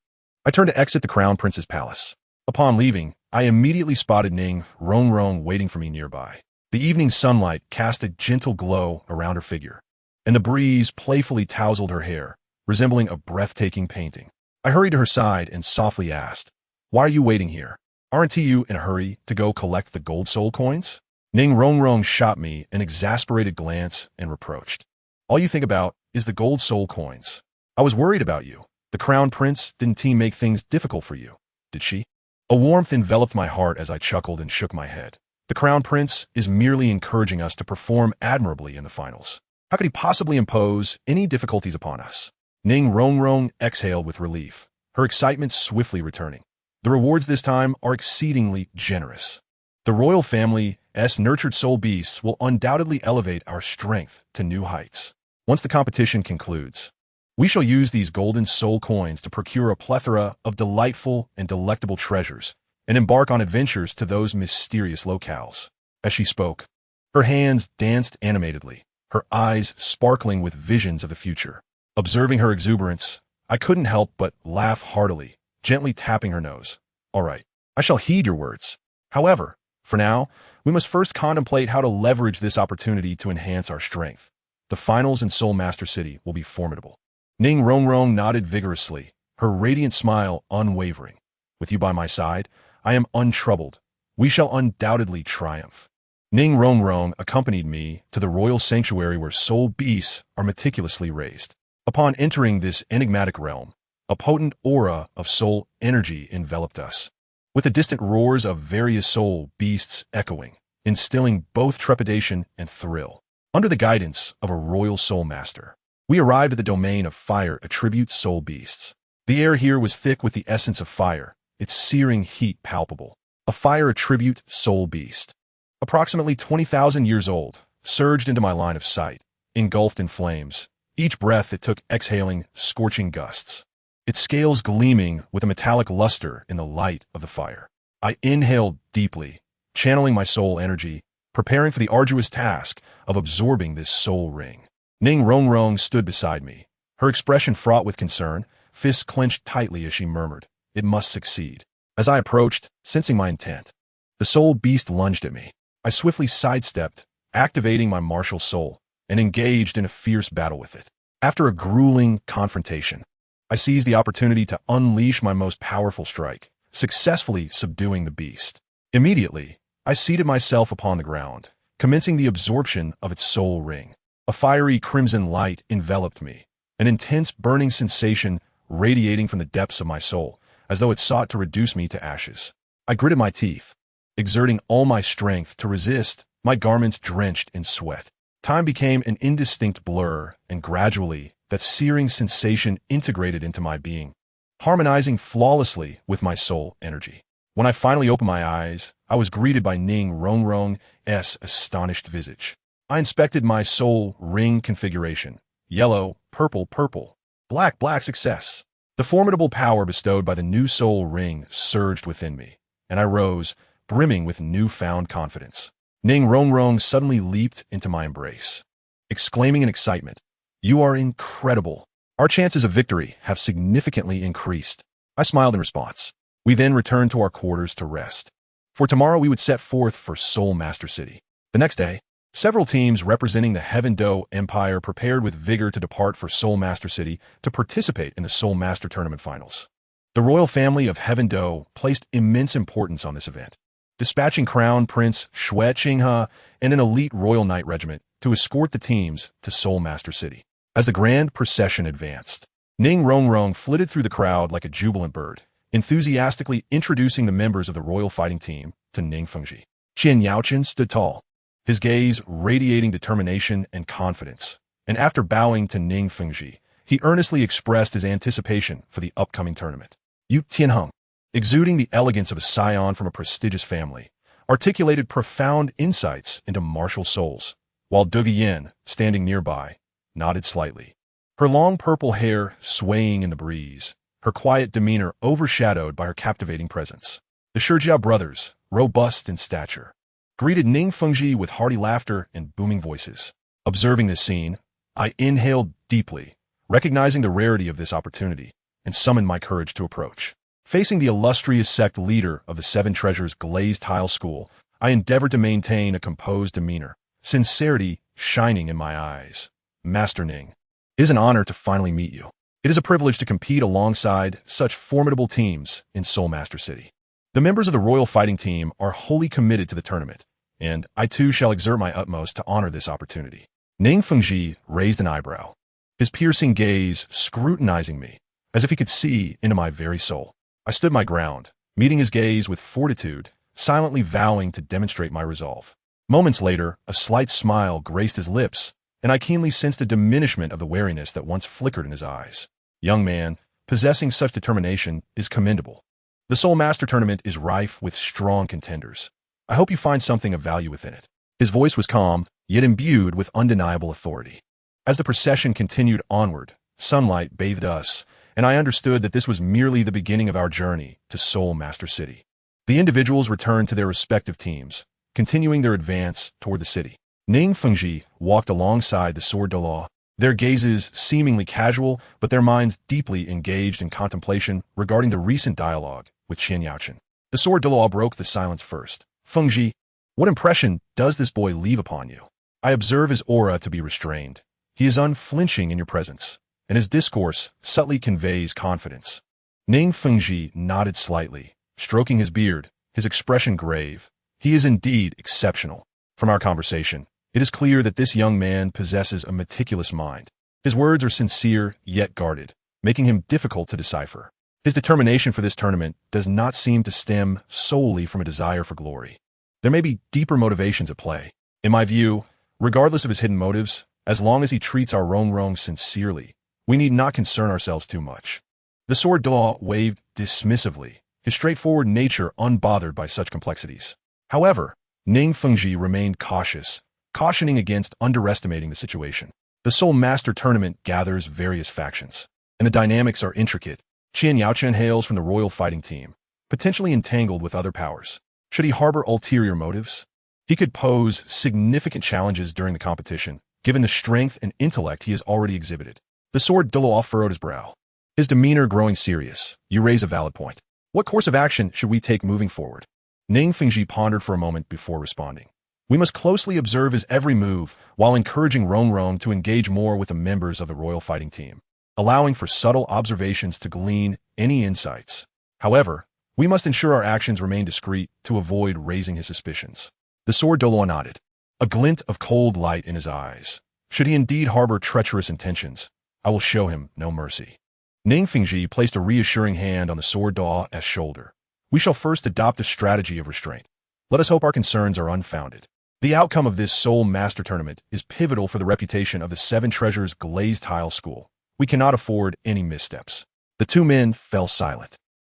I turned to exit the Crown Prince's palace. Upon leaving, I immediately spotted Ning Rongrong waiting for me nearby. The evening sunlight cast a gentle glow around her figure, and the breeze playfully tousled her hair, resembling a breathtaking painting. I hurried to her side and softly asked, Why are you waiting here? Aren't you in a hurry to go collect the gold soul coins? Ning Rongrong shot me an exasperated glance and reproached. All you think about is the gold soul coins. I was worried about you. The Crown Prince didn't team make things difficult for you, did she? A warmth enveloped my heart as I chuckled and shook my head. The Crown Prince is merely encouraging us to perform admirably in the finals. How could he possibly impose any difficulties upon us? Ning Rongrong exhaled with relief, her excitement swiftly returning. The rewards this time are exceedingly generous. The royal family's nurtured soul beasts will undoubtedly elevate our strength to new heights. Once the competition concludes, we shall use these golden soul coins to procure a plethora of delightful and delectable treasures and embark on adventures to those mysterious locales. As she spoke, her hands danced animatedly, her eyes sparkling with visions of the future. Observing her exuberance, I couldn't help but laugh heartily, gently tapping her nose. All right, I shall heed your words. However, for now, we must first contemplate how to leverage this opportunity to enhance our strength. The finals in Soul Master City will be formidable. Ning Rongrong nodded vigorously, her radiant smile unwavering. With you by my side, I am untroubled. We shall undoubtedly triumph. Ning Rongrong accompanied me to the royal sanctuary where soul beasts are meticulously raised. Upon entering this enigmatic realm, a potent aura of soul energy enveloped us, with the distant roars of various soul beasts echoing, instilling both trepidation and thrill. Under the guidance of a royal soul master, we arrived at the domain of fire attribute soul beasts. The air here was thick with the essence of fire, its searing heat palpable. A fire attribute soul beast, approximately 20,000 years old, surged into my line of sight, engulfed in flames, each breath it took exhaling scorching gusts, its scales gleaming with a metallic luster in the light of the fire. I inhaled deeply, channeling my soul energy, preparing for the arduous task of absorbing this soul ring. Ning Rongrong stood beside me, her expression fraught with concern, fists clenched tightly as she murmured, "It must succeed." As I approached, sensing my intent, the soul beast lunged at me. I swiftly sidestepped, activating my martial soul, and engaged in a fierce battle with it. After a grueling confrontation, I seized the opportunity to unleash my most powerful strike, successfully subduing the beast. Immediately, I seated myself upon the ground, commencing the absorption of its soul ring. A fiery crimson light enveloped me, an intense burning sensation radiating from the depths of my soul, as though it sought to reduce me to ashes. I gritted my teeth, exerting all my strength to resist, my garments drenched in sweat. Time became an indistinct blur, and gradually, that searing sensation integrated into my being, harmonizing flawlessly with my soul energy. When I finally opened my eyes, I was greeted by Ning Rongrong's astonished visage. I inspected my soul ring configuration. Yellow, purple, purple. Black, black success. The formidable power bestowed by the new soul ring surged within me, and I rose, brimming with newfound confidence. Ning Rongrong suddenly leaped into my embrace, exclaiming in excitement, "You are incredible. Our chances of victory have significantly increased." I smiled in response. We then returned to our quarters to rest. For tomorrow we would set forth for Soul Master City. The next day, several teams representing the Heaven Do Empire prepared with vigor to depart for Soul Master City to participate in the Soul Master Tournament Finals. The royal family of Heaven Do placed immense importance on this event, dispatching Crown Prince Xue Qinghe and an elite Royal Knight regiment to escort the teams to Soul Master City. As the grand procession advanced, Ning Rongrong flitted through the crowd like a jubilant bird, enthusiastically introducing the members of the royal fighting team to Ning Fengji. Qian Yaochen stood tall, his gaze radiating determination and confidence, and after bowing to Ning Fengji, he earnestly expressed his anticipation for the upcoming tournament. Yu Tianheng, exuding the elegance of a scion from a prestigious family, articulated profound insights into martial souls, while Duge Yin, standing nearby, nodded slightly, her long purple hair swaying in the breeze, her quiet demeanor overshadowed by her captivating presence. The Shijia brothers, robust in stature, greeted Ning Fengji with hearty laughter and booming voices. Observing this scene, I inhaled deeply, recognizing the rarity of this opportunity, and summoned my courage to approach. Facing the illustrious sect leader of the Seven Treasures Glazed Tile School, I endeavored to maintain a composed demeanor, sincerity shining in my eyes. "Master Ning, it is an honor to finally meet you. It is a privilege to compete alongside such formidable teams in Soul Master City. The members of the Royal Fighting Team are wholly committed to the tournament, and I too shall exert my utmost to honor this opportunity." Ning Fengji raised an eyebrow, his piercing gaze scrutinizing me, as if he could see into my very soul. I stood my ground, meeting his gaze with fortitude, silently vowing to demonstrate my resolve. Moments later, a slight smile graced his lips, and I keenly sensed a diminishment of the wariness that once flickered in his eyes. Young man, possessing such determination is commendable. The Soul Master Tournament is rife with strong contenders. I hope you find something of value within it. His voice was calm, yet imbued with undeniable authority. As the procession continued onward, sunlight bathed us, and I understood that this was merely the beginning of our journey to Soul Master City. The individuals returned to their respective teams, continuing their advance toward the city. Ning Fengji walked alongside the Sword Douluo, their gazes seemingly casual, but their minds deeply engaged in contemplation regarding the recent dialogue with Qian Yaochen. The Sword Douluo broke the silence first. Fengji, what impression does this boy leave upon you? I observe his aura to be restrained. He is unflinching in your presence, and his discourse subtly conveys confidence. Ning Fengji nodded slightly, stroking his beard, his expression grave. He is indeed exceptional. From our conversation, it is clear that this young man possesses a meticulous mind. His words are sincere yet guarded, making him difficult to decipher. His determination for this tournament does not seem to stem solely from a desire for glory. There may be deeper motivations at play. In my view, regardless of his hidden motives, as long as he treats our Rongrong sincerely, we need not concern ourselves too much. The Sword Douluo waved dismissively, his straightforward nature unbothered by such complexities. However, Ning Fengji remained cautious, cautioning against underestimating the situation. The Soul Master Tournament gathers various factions, and the dynamics are intricate. Qian Yaochen hails from the royal fighting team, potentially entangled with other powers. Should he harbor ulterior motives? He could pose significant challenges during the competition, given the strength and intellect he has already exhibited. The Sword Douluo furrowed his brow, his demeanor growing serious. You raise a valid point. What course of action should we take moving forward? Ning Fengji pondered for a moment before responding. We must closely observe his every move while encouraging Rongrong to engage more with the members of the royal fighting team, allowing for subtle observations to glean any insights. However, we must ensure our actions remain discreet to avoid raising his suspicions. The Sword Douluo nodded, a glint of cold light in his eyes. Should he indeed harbor treacherous intentions, I will show him no mercy. Ning Fengji placed a reassuring hand on the Sword Douluo's shoulder. We shall first adopt a strategy of restraint. Let us hope our concerns are unfounded. The outcome of this Soul Master Tournament is pivotal for the reputation of the Seven Treasures Glazed Tile School. We cannot afford any missteps. The two men fell silent,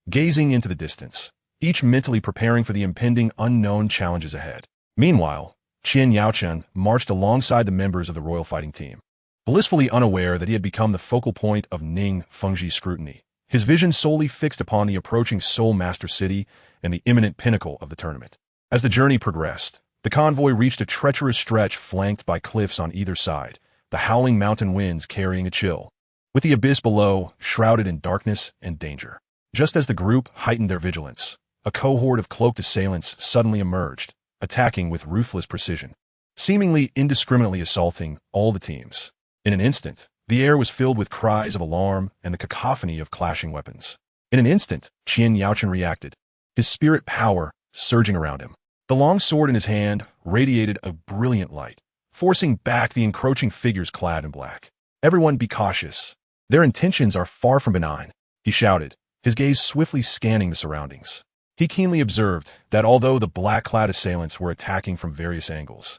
gazing into the distance, each mentally preparing for the impending unknown challenges ahead. Meanwhile, Qian Yaochen marched alongside the members of the royal fighting team, blissfully unaware that he had become the focal point of Ning Fengji's scrutiny, his vision solely fixed upon the approaching Soul Master City and the imminent pinnacle of the tournament. As the journey progressed, the convoy reached a treacherous stretch flanked by cliffs on either side, the howling mountain winds carrying a chill, with the abyss below shrouded in darkness and danger. Just as the group heightened their vigilance, a cohort of cloaked assailants suddenly emerged, attacking with ruthless precision, seemingly indiscriminately assaulting all the teams. In an instant, the air was filled with cries of alarm and the cacophony of clashing weapons. In an instant, Qian Yaochen reacted, his spirit power surging around him. The long sword in his hand radiated a brilliant light, forcing back the encroaching figures clad in black. Everyone be cautious. Their intentions are far from benign, he shouted, his gaze swiftly scanning the surroundings. He keenly observed that although the black-clad assailants were attacking from various angles,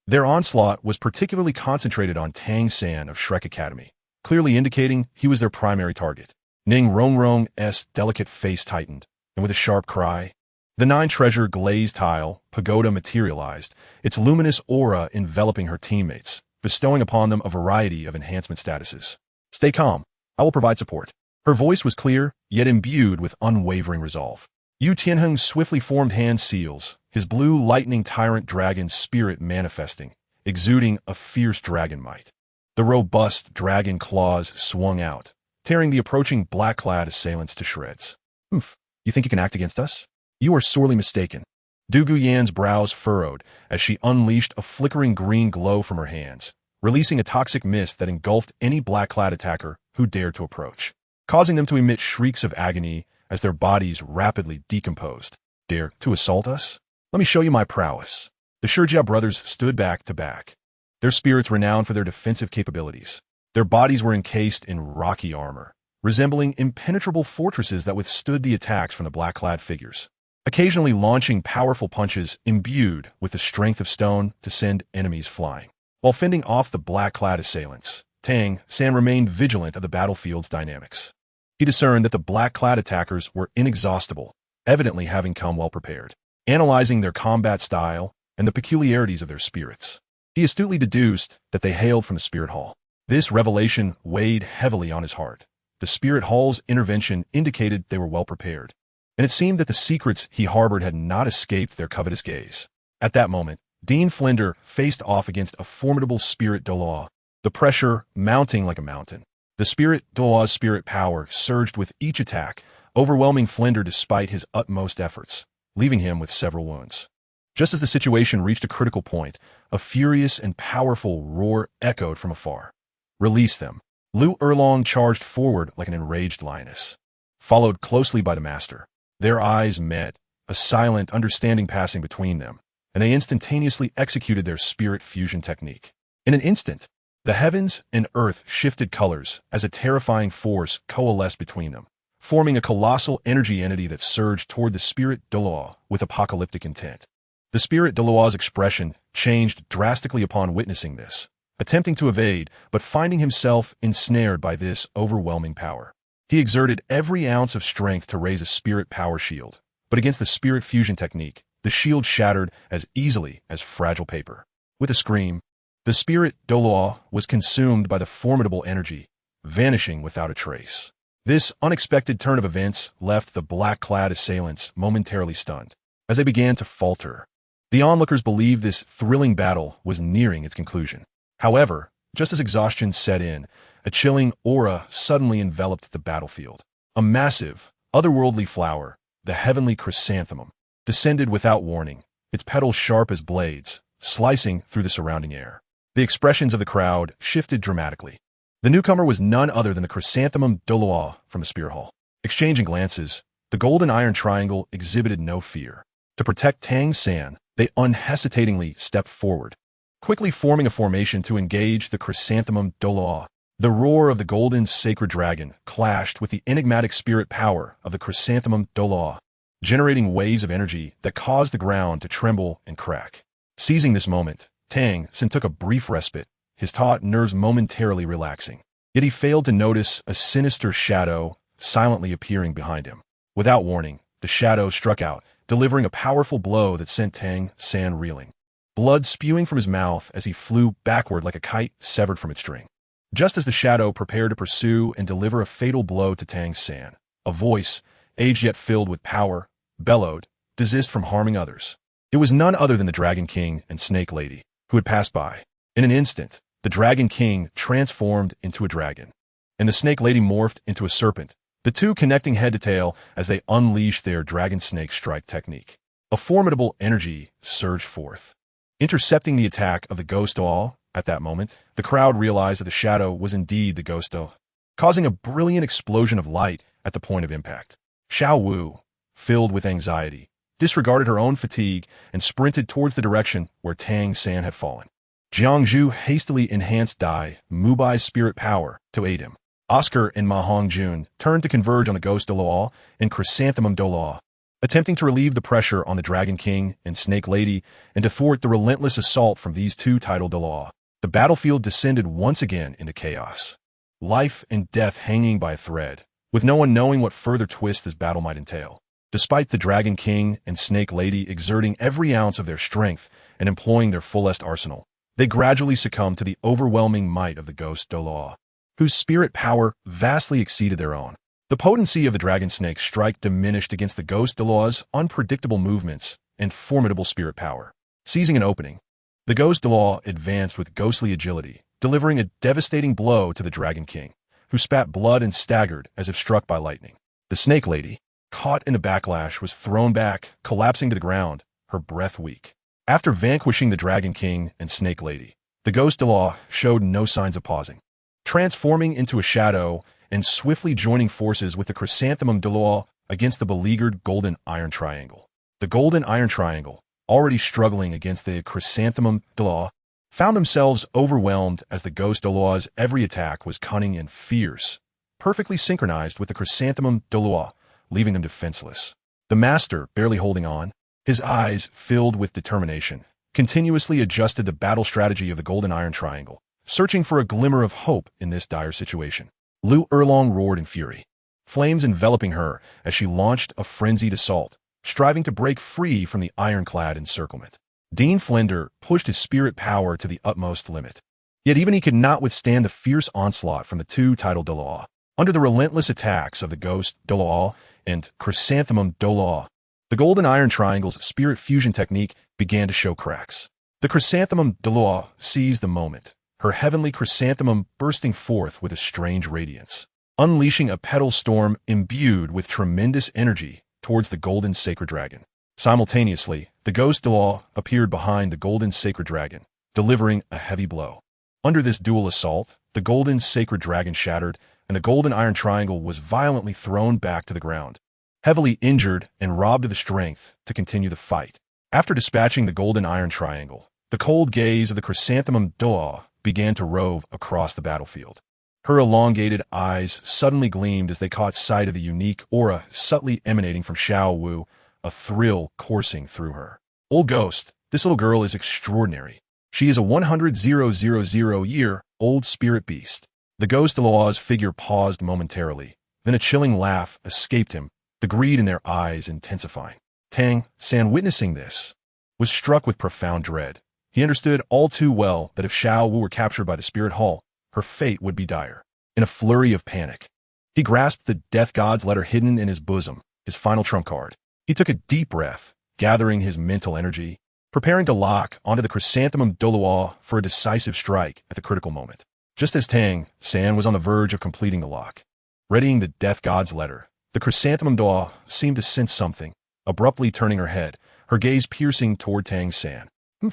their onslaught was particularly concentrated on Tang San of Shrek Academy, clearly indicating he was their primary target. Ning Rongrong's delicate face tightened, and with a sharp cry, the nine-treasure glazed tile pagoda materialized, its luminous aura enveloping her teammates, bestowing upon them a variety of enhancement statuses. Stay calm. I will provide support. Her voice was clear, yet imbued with unwavering resolve. Yu Tianheng's swiftly formed hand seals, his blue lightning tyrant dragon's spirit manifesting, exuding a fierce dragon might. The robust dragon claws swung out, tearing the approaching black-clad assailants to shreds. You think you can act against us? You are sorely mistaken. Du Guyan's brows furrowed as she unleashed a flickering green glow from her hands, releasing a toxic mist that engulfed any black-clad attacker who dared to approach, causing them to emit shrieks of agony as their bodies rapidly decomposed. Dare to assault us? Let me show you my prowess. The Shijia brothers stood back to back, their spirits renowned for their defensive capabilities. Their bodies were encased in rocky armor, resembling impenetrable fortresses that withstood the attacks from the black-clad figures, occasionally launching powerful punches imbued with the strength of stone to send enemies flying. While fending off the black-clad assailants, Tang San remained vigilant of the battlefield's dynamics. He discerned that the black-clad attackers were inexhaustible, evidently having come well prepared. Analyzing their combat style and the peculiarities of their spirits, he astutely deduced that they hailed from the Spirit Hall. This revelation weighed heavily on his heart. The Spirit Hall's intervention indicated they were well prepared, and it seemed that the secrets he harbored had not escaped their covetous gaze. At that moment, Dean Flender faced off against a formidable Spirit Douluo, the pressure mounting like a mountain. The Spirit Douluo's spirit power surged with each attack, overwhelming Flender despite his utmost efforts, leaving him with several wounds. Just as the situation reached a critical point, a furious and powerful roar echoed from afar. "Release them." Lu Erlong charged forward like an enraged lioness, followed closely by the master. Their eyes met, a silent understanding passing between them, and they instantaneously executed their spirit fusion technique. In an instant, the heavens and earth shifted colors as a terrifying force coalesced between them, forming a colossal energy entity that surged toward the Spirit Douluo with apocalyptic intent. The Spirit Douluo's expression changed drastically upon witnessing this, attempting to evade, but finding himself ensnared by this overwhelming power. He exerted every ounce of strength to raise a spirit power shield, but against the spirit fusion technique, the shield shattered as easily as fragile paper. With a scream, the Spirit Douluo was consumed by the formidable energy, vanishing without a trace. This unexpected turn of events left the black-clad assailants momentarily stunned. As they began to falter, the onlookers believed this thrilling battle was nearing its conclusion. However, just as exhaustion set in, a chilling aura suddenly enveloped the battlefield. A massive, otherworldly flower, the heavenly chrysanthemum, descended without warning, its petals sharp as blades, slicing through the surrounding air. The expressions of the crowd shifted dramatically. The newcomer was none other than the chrysanthemum Douluo from the Spirit Hall. Exchanging glances, the golden iron triangle exhibited no fear. To protect Tang San, they unhesitatingly stepped forward, quickly forming a formation to engage the chrysanthemum Douluo. The roar of the golden sacred dragon clashed with the enigmatic spirit power of the chrysanthemum Douluo, generating waves of energy that caused the ground to tremble and crack. Seizing this moment, Tang San took a brief respite, his taut nerves momentarily relaxing. Yet he failed to notice a sinister shadow silently appearing behind him. Without warning, the shadow struck out, delivering a powerful blow that sent Tang San reeling, blood spewing from his mouth as he flew backward like a kite severed from its string. Just as the shadow prepared to pursue and deliver a fatal blow to Tang San, a voice, aged yet filled with power, bellowed, "Desist from harming others." It was none other than the Dragon King and Snake Lady, who had passed by. In an instant, the Dragon King transformed into a dragon, and the Snake Lady morphed into a serpent, the two connecting head to tail as they unleashed their dragon snake strike technique. A formidable energy surged forth, intercepting the attack of the Ghost Doll. At that moment, the crowd realized that the shadow was indeed the Ghost Doll, causing a brilliant explosion of light at the point of impact. Xiao Wu, filled with anxiety, disregarded her own fatigue and sprinted towards the direction where Tang San had fallen. Jiangzhu hastily enhanced Dai Mubai's spirit power to aid him. Oscar and Ma Hongjun turned to converge on the Ghost Douluo and Chrysanthemum Douluo, attempting to relieve the pressure on the Dragon King and Snake Lady and to thwart the relentless assault from these two tidal Douluo. The battlefield descended once again into chaos, life and death hanging by a thread, with no one knowing what further twist this battle might entail. Despite the Dragon King and Snake Lady exerting every ounce of their strength and employing their fullest arsenal, they gradually succumbed to the overwhelming might of the Ghost Douluo, whose spirit power vastly exceeded their own. The potency of the Dragon Snake's strike diminished against the Ghost Douluo's unpredictable movements and formidable spirit power. Seizing an opening, the Ghost Douluo advanced with ghostly agility, delivering a devastating blow to the Dragon King, who spat blood and staggered as if struck by lightning. The Snake Lady, caught in the backlash, was thrown back, collapsing to the ground, her breath weak. After vanquishing the Dragon King and Snake Lady, the Ghost Douluo showed no signs of pausing, transforming into a shadow and swiftly joining forces with the Chrysanthemum Douluo against the beleaguered Golden Iron Triangle. The Golden Iron Triangle, already struggling against the Chrysanthemum Douluo, found themselves overwhelmed as the Ghost Douluo's every attack was cunning and fierce, perfectly synchronized with the chrysanthemum Douluo, leaving them defenseless. The master, barely holding on, his eyes filled with determination, continuously adjusted the battle strategy of the golden iron triangle, searching for a glimmer of hope in this dire situation. Lu Erlong roared in fury, flames enveloping her as she launched a frenzied assault, striving to break free from the ironclad encirclement. Dean Flender pushed his spirit power to the utmost limit. Yet even he could not withstand the fierce onslaught from the two tidal Douluo. Under the relentless attacks of the ghost Douluo and chrysanthemum Douluo, the golden iron triangle's spirit fusion technique began to show cracks. The chrysanthemum Douluo seized the moment, her heavenly chrysanthemum bursting forth with a strange radiance, unleashing a petal storm imbued with tremendous energy towards the golden sacred dragon. Simultaneously, the ghost Douluo appeared behind the golden sacred dragon, delivering a heavy blow. Under this dual assault, the golden sacred dragon shattered, and the golden iron triangle was violently thrown back to the ground, heavily injured and robbed of the strength to continue the fight. After dispatching the golden iron triangle, the cold gaze of the chrysanthemum Douluo began to rove across the battlefield. Her elongated eyes suddenly gleamed as they caught sight of the unique aura subtly emanating from Xiao Wu, a thrill coursing through her. Old ghost, this little girl is extraordinary. She is a 100,000-year-old spirit beast. The ghost Douluo's figure paused momentarily, then a chilling laugh escaped him, the greed in their eyes intensifying. Tang, witnessing this, was struck with profound dread. He understood all too well that if Xiao Wu were captured by the spirit hall, her fate would be dire. In a flurry of panic, he grasped the death god's letter hidden in his bosom, his final trump card. He took a deep breath, gathering his mental energy, preparing to lock onto the chrysanthemum Douluo for a decisive strike at the critical moment. Just as Tang San was on the verge of completing the lock, readying the death god's letter, the chrysanthemum Douluo seemed to sense something, abruptly turning her head, her gaze piercing toward Tang San.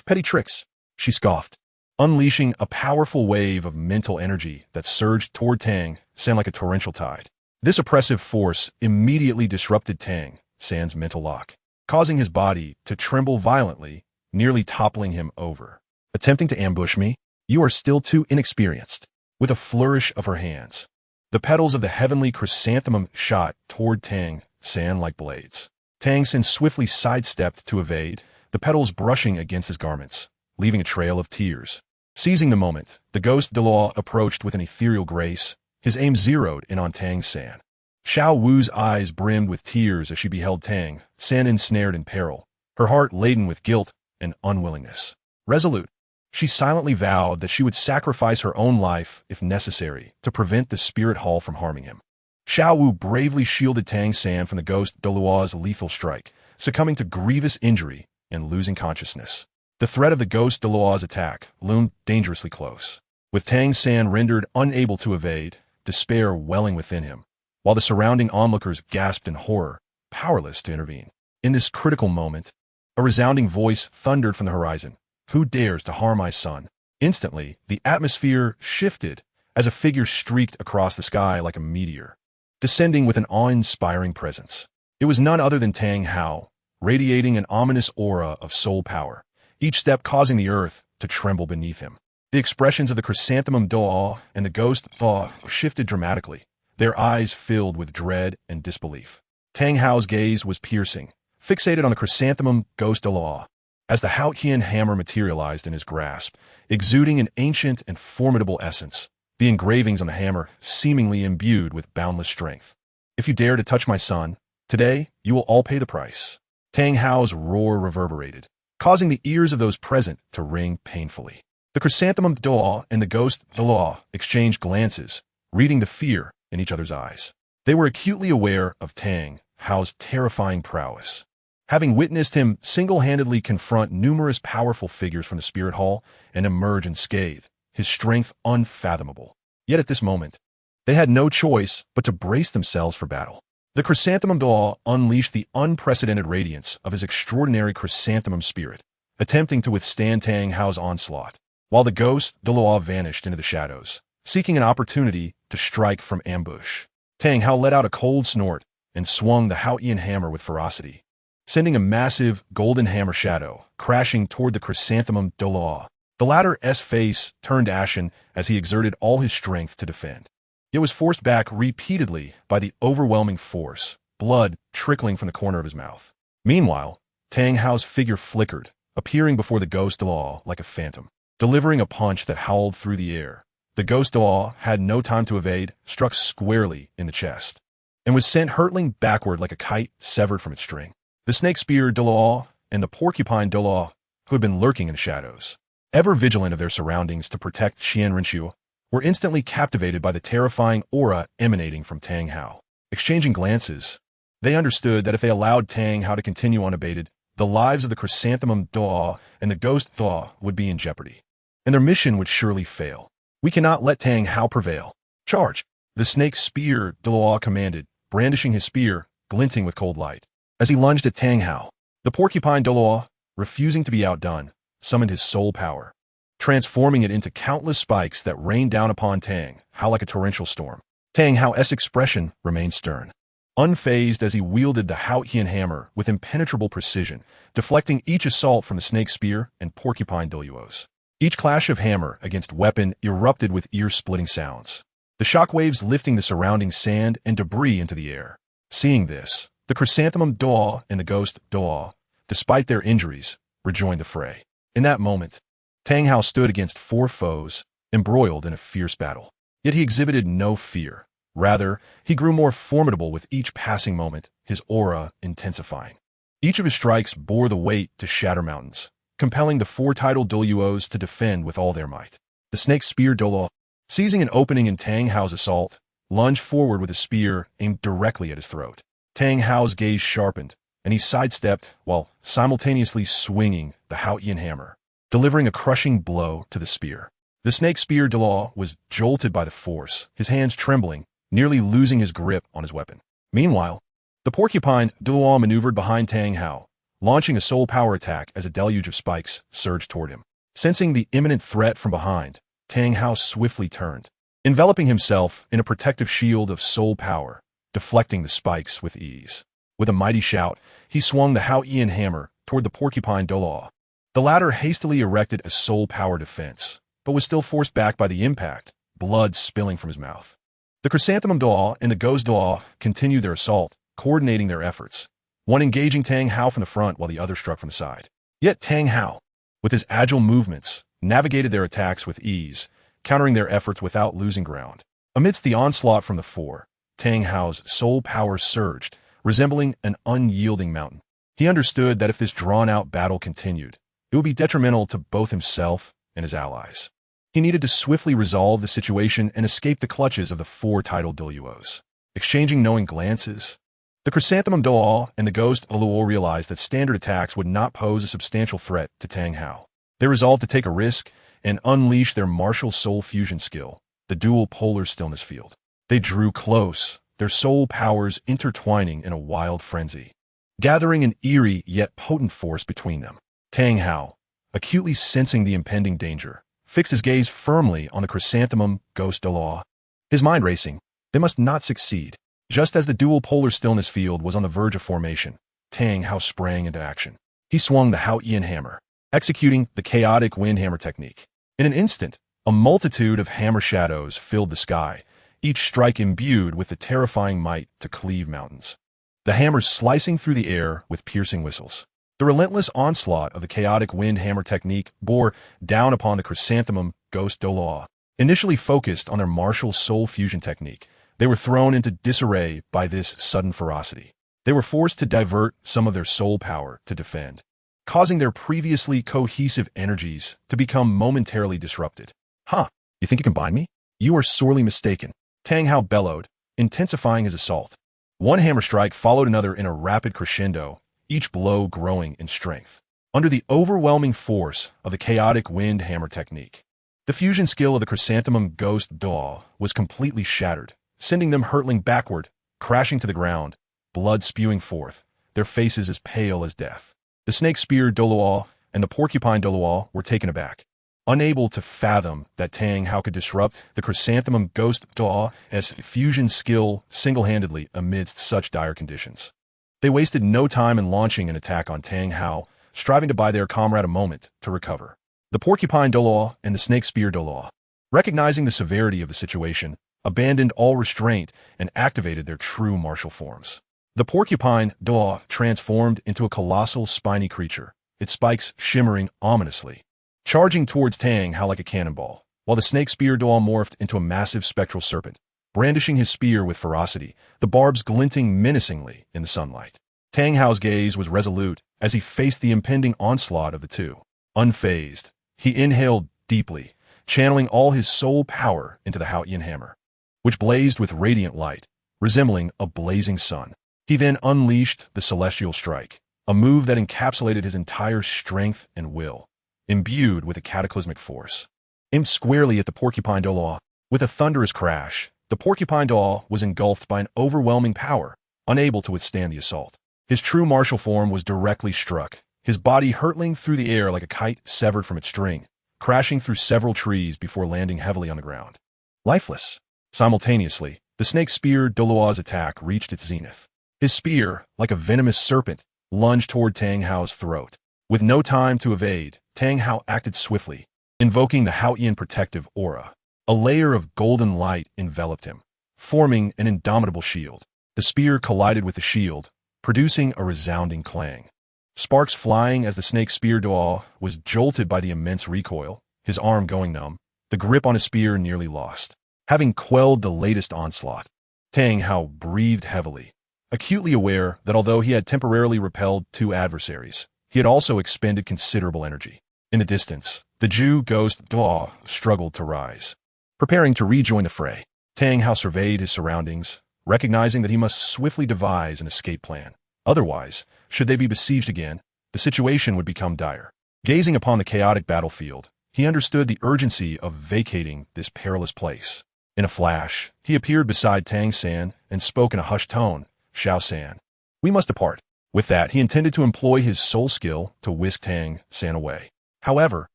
Petty tricks, she scoffed, unleashing a powerful wave of mental energy that surged toward Tang San like a torrential tide. This oppressive force immediately disrupted Tang San's mental lock, causing his body to tremble violently, nearly toppling him over. Attempting to ambush me? You are still too inexperienced. With a flourish of her hands, the petals of the heavenly chrysanthemum shot toward Tang San like blades. Tang San swiftly sidestepped to evade, the petals brushing against his garments, leaving a trail of tears. Seizing the moment, the ghost Douluo approached with an ethereal grace, his aim zeroed in on Tang San. Xiao Wu's eyes brimmed with tears as she beheld Tang San ensnared in peril, her heart laden with guilt and unwillingness. Resolute, she silently vowed that she would sacrifice her own life, if necessary, to prevent the spirit hall from harming him. Xiao Wu bravely shielded Tang San from the ghost Douluo's lethal strike, succumbing to grievous injury and losing consciousness. The threat of the ghost Douluo's attack loomed dangerously close. With Tang San rendered unable to evade, despair welling within him, while the surrounding onlookers gasped in horror, powerless to intervene. In this critical moment, a resounding voice thundered from the horizon. Who dares to harm my son? Instantly, the atmosphere shifted as a figure streaked across the sky like a meteor, descending with an awe-inspiring presence. It was none other than Tang Hao, radiating an ominous aura of soul power, each step causing the earth to tremble beneath him. The expressions of the chrysanthemum Douluo and the ghost Douluo shifted dramatically, their eyes filled with dread and disbelief. Tang Hao's gaze was piercing, fixated on the chrysanthemum ghost Douluo, as the Haotian hammer materialized in his grasp, exuding an ancient and formidable essence, the engravings on the hammer seemingly imbued with boundless strength. If you dare to touch my son, today you will all pay the price. Tang Hao's roar reverberated, causing the ears of those present to ring painfully. The chrysanthemum Douluo and the ghost Douluo exchanged glances, reading the fear in each other's eyes. They were acutely aware of Tang Hao's terrifying prowess, having witnessed him single-handedly confront numerous powerful figures from the spirit hall and emerge unscathed, his strength unfathomable. Yet at this moment, they had no choice but to brace themselves for battle. The chrysanthemum Douluo unleashed the unprecedented radiance of his extraordinary chrysanthemum spirit, attempting to withstand Tang Hao's onslaught, while the ghost Douluo vanished into the shadows, seeking an opportunity to strike from ambush. Tang Hao let out a cold snort and swung the Haotian hammer with ferocity, sending a massive golden hammer shadow crashing toward the chrysanthemum Douluo. The latter's face turned ashen as he exerted all his strength to defend. Yet was forced back repeatedly by the overwhelming force, blood trickling from the corner of his mouth. Meanwhile, Tang Hao's figure flickered, appearing before the ghost Douluo like a phantom, delivering a punch that howled through the air. The ghost Douluo had no time to evade, struck squarely in the chest, and was sent hurtling backward like a kite severed from its string. The snake spear Douluo and the porcupine Douluo, who had been lurking in the shadows, ever vigilant of their surroundings to protect Qian Rinqiu, were instantly captivated by the terrifying aura emanating from Tang Hao. Exchanging glances, they understood that if they allowed Tang Hao to continue unabated, the lives of the chrysanthemum Douluo and the ghost Douluo would be in jeopardy, and their mission would surely fail. We cannot let Tang Hao prevail. Charge! The snake spear Douluo commanded, brandishing his spear, glinting with cold light. As he lunged at Tang Hao, the porcupine Douluo, refusing to be outdone, summoned his soul power, transforming it into countless spikes that rained down upon Tang Hao like a torrential storm. Tang Hao's expression remained stern, unfazed as he wielded the Haotian hammer with impenetrable precision, deflecting each assault from the snake spear and porcupine Douluos. Each clash of hammer against weapon erupted with ear-splitting sounds, the shockwaves lifting the surrounding sand and debris into the air. Seeing this, the chrysanthemum Douluo and the ghost Douluo, despite their injuries, rejoined the fray. In that moment, Tang Hao stood against four foes, embroiled in a fierce battle. Yet he exhibited no fear. Rather, he grew more formidable with each passing moment, his aura intensifying. Each of his strikes bore the weight to shatter mountains, compelling the four-titled Douluos to defend with all their might. The snake spear Douluo, seizing an opening in Tang Hao's assault, lunged forward with a spear aimed directly at his throat. Tang Hao's gaze sharpened, and he sidestepped while simultaneously swinging the Haotian hammer, delivering a crushing blow to the spear. The snake spear Douluo was jolted by the force, his hands trembling, nearly losing his grip on his weapon. Meanwhile, the porcupine Douluo maneuvered behind Tang Hao, launching a soul power attack as a deluge of spikes surged toward him. Sensing the imminent threat from behind, Tang Hao swiftly turned, enveloping himself in a protective shield of soul power, deflecting the spikes with ease. With a mighty shout, he swung the Haotian hammer toward the porcupine Douluo. The latter hastily erected a soul power defense, but was still forced back by the impact, blood spilling from his mouth. The chrysanthemum Douluo and the ghost Douluo continued their assault, coordinating their efforts, one engaging Tang Hao from the front while the other struck from the side. Yet Tang Hao, with his agile movements, navigated their attacks with ease, countering their efforts without losing ground. Amidst the onslaught from the four, Tang Hao's soul power surged, resembling an unyielding mountain. He understood that if this drawn-out battle continued, it would be detrimental to both himself and his allies. He needed to swiftly resolve the situation and escape the clutches of the four-titled Douluos. Exchanging knowing glances, the chrysanthemum Douluo and the ghost Douluo realized that standard attacks would not pose a substantial threat to Tang Hao. They resolved to take a risk and unleash their martial soul fusion skill, the dual polar stillness field. They drew close, their soul powers intertwining in a wild frenzy, gathering an eerie yet potent force between them. Tang Hao, acutely sensing the impending danger, fixed his gaze firmly on the chrysanthemum ghost Douluo. His mind racing, they must not succeed. Just as the dual polar stillness field was on the verge of formation, Tang Hao sprang into action. He swung the Haotian hammer, executing the chaotic wind hammer technique. In an instant, a multitude of hammer shadows filled the sky, each strike imbued with the terrifying might to cleave mountains. The hammers slicing through the air with piercing whistles. The relentless onslaught of the chaotic wind hammer technique bore down upon the chrysanthemum ghost Douluo. Initially focused on their martial soul fusion technique, they were thrown into disarray by this sudden ferocity. They were forced to divert some of their soul power to defend, causing their previously cohesive energies to become momentarily disrupted. Huh, you think you can bind me? You are sorely mistaken, Tang Hao bellowed, intensifying his assault. One hammer strike followed another in a rapid crescendo, each blow growing in strength. Under the overwhelming force of the chaotic wind hammer technique, the fusion skill of the chrysanthemum ghost Douluo was completely shattered, sending them hurtling backward, crashing to the ground, blood spewing forth, their faces as pale as death. The snake spear Douluo and the porcupine Douluo were taken aback, unable to fathom that Tang Hao could disrupt the chrysanthemum ghost Douluo's fusion skill single-handedly amidst such dire conditions. They wasted no time in launching an attack on Tang Hao, striving to buy their comrade a moment to recover. The porcupine Douluo and the snake spear Douluo, recognizing the severity of the situation, abandoned all restraint, and activated their true martial forms. The porcupine Douluo transformed into a colossal spiny creature, its spikes shimmering ominously, charging towards Tang Hao like a cannonball, while the snake spear Douluo morphed into a massive spectral serpent, brandishing his spear with ferocity, the barbs glinting menacingly in the sunlight. Tang Hao's gaze was resolute as he faced the impending onslaught of the two. Unfazed, he inhaled deeply, channeling all his soul power into the Haotian hammer, which blazed with radiant light, resembling a blazing sun. He then unleashed the celestial strike, a move that encapsulated his entire strength and will, imbued with a cataclysmic force. Aimed squarely at the porcupine Douluo, with a thunderous crash, the porcupine Douluo was engulfed by an overwhelming power, unable to withstand the assault. His true martial form was directly struck, his body hurtling through the air like a kite severed from its string, crashing through several trees before landing heavily on the ground. Lifeless. Simultaneously, the snake spear Douluo's attack reached its zenith. His spear, like a venomous serpent, lunged toward Tang Hao's throat. With no time to evade, Tang Hao acted swiftly, invoking the Haotian protective aura. A layer of golden light enveloped him, forming an indomitable shield. The spear collided with the shield, producing a resounding clang. Sparks flying as the snake spear Douluo was jolted by the immense recoil, his arm going numb, the grip on his spear nearly lost. Having quelled the latest onslaught, Tang Hao breathed heavily, acutely aware that although he had temporarily repelled two adversaries, he had also expended considerable energy. In the distance, the Jew ghost Douluo struggled to rise. Preparing to rejoin the fray, Tang Hao surveyed his surroundings, recognizing that he must swiftly devise an escape plan. Otherwise, should they be besieged again, the situation would become dire. Gazing upon the chaotic battlefield, he understood the urgency of vacating this perilous place. In a flash, he appeared beside Tang San and spoke in a hushed tone, "Xiao San, we must depart." With that, he intended to employ his soul skill to whisk Tang San away. However,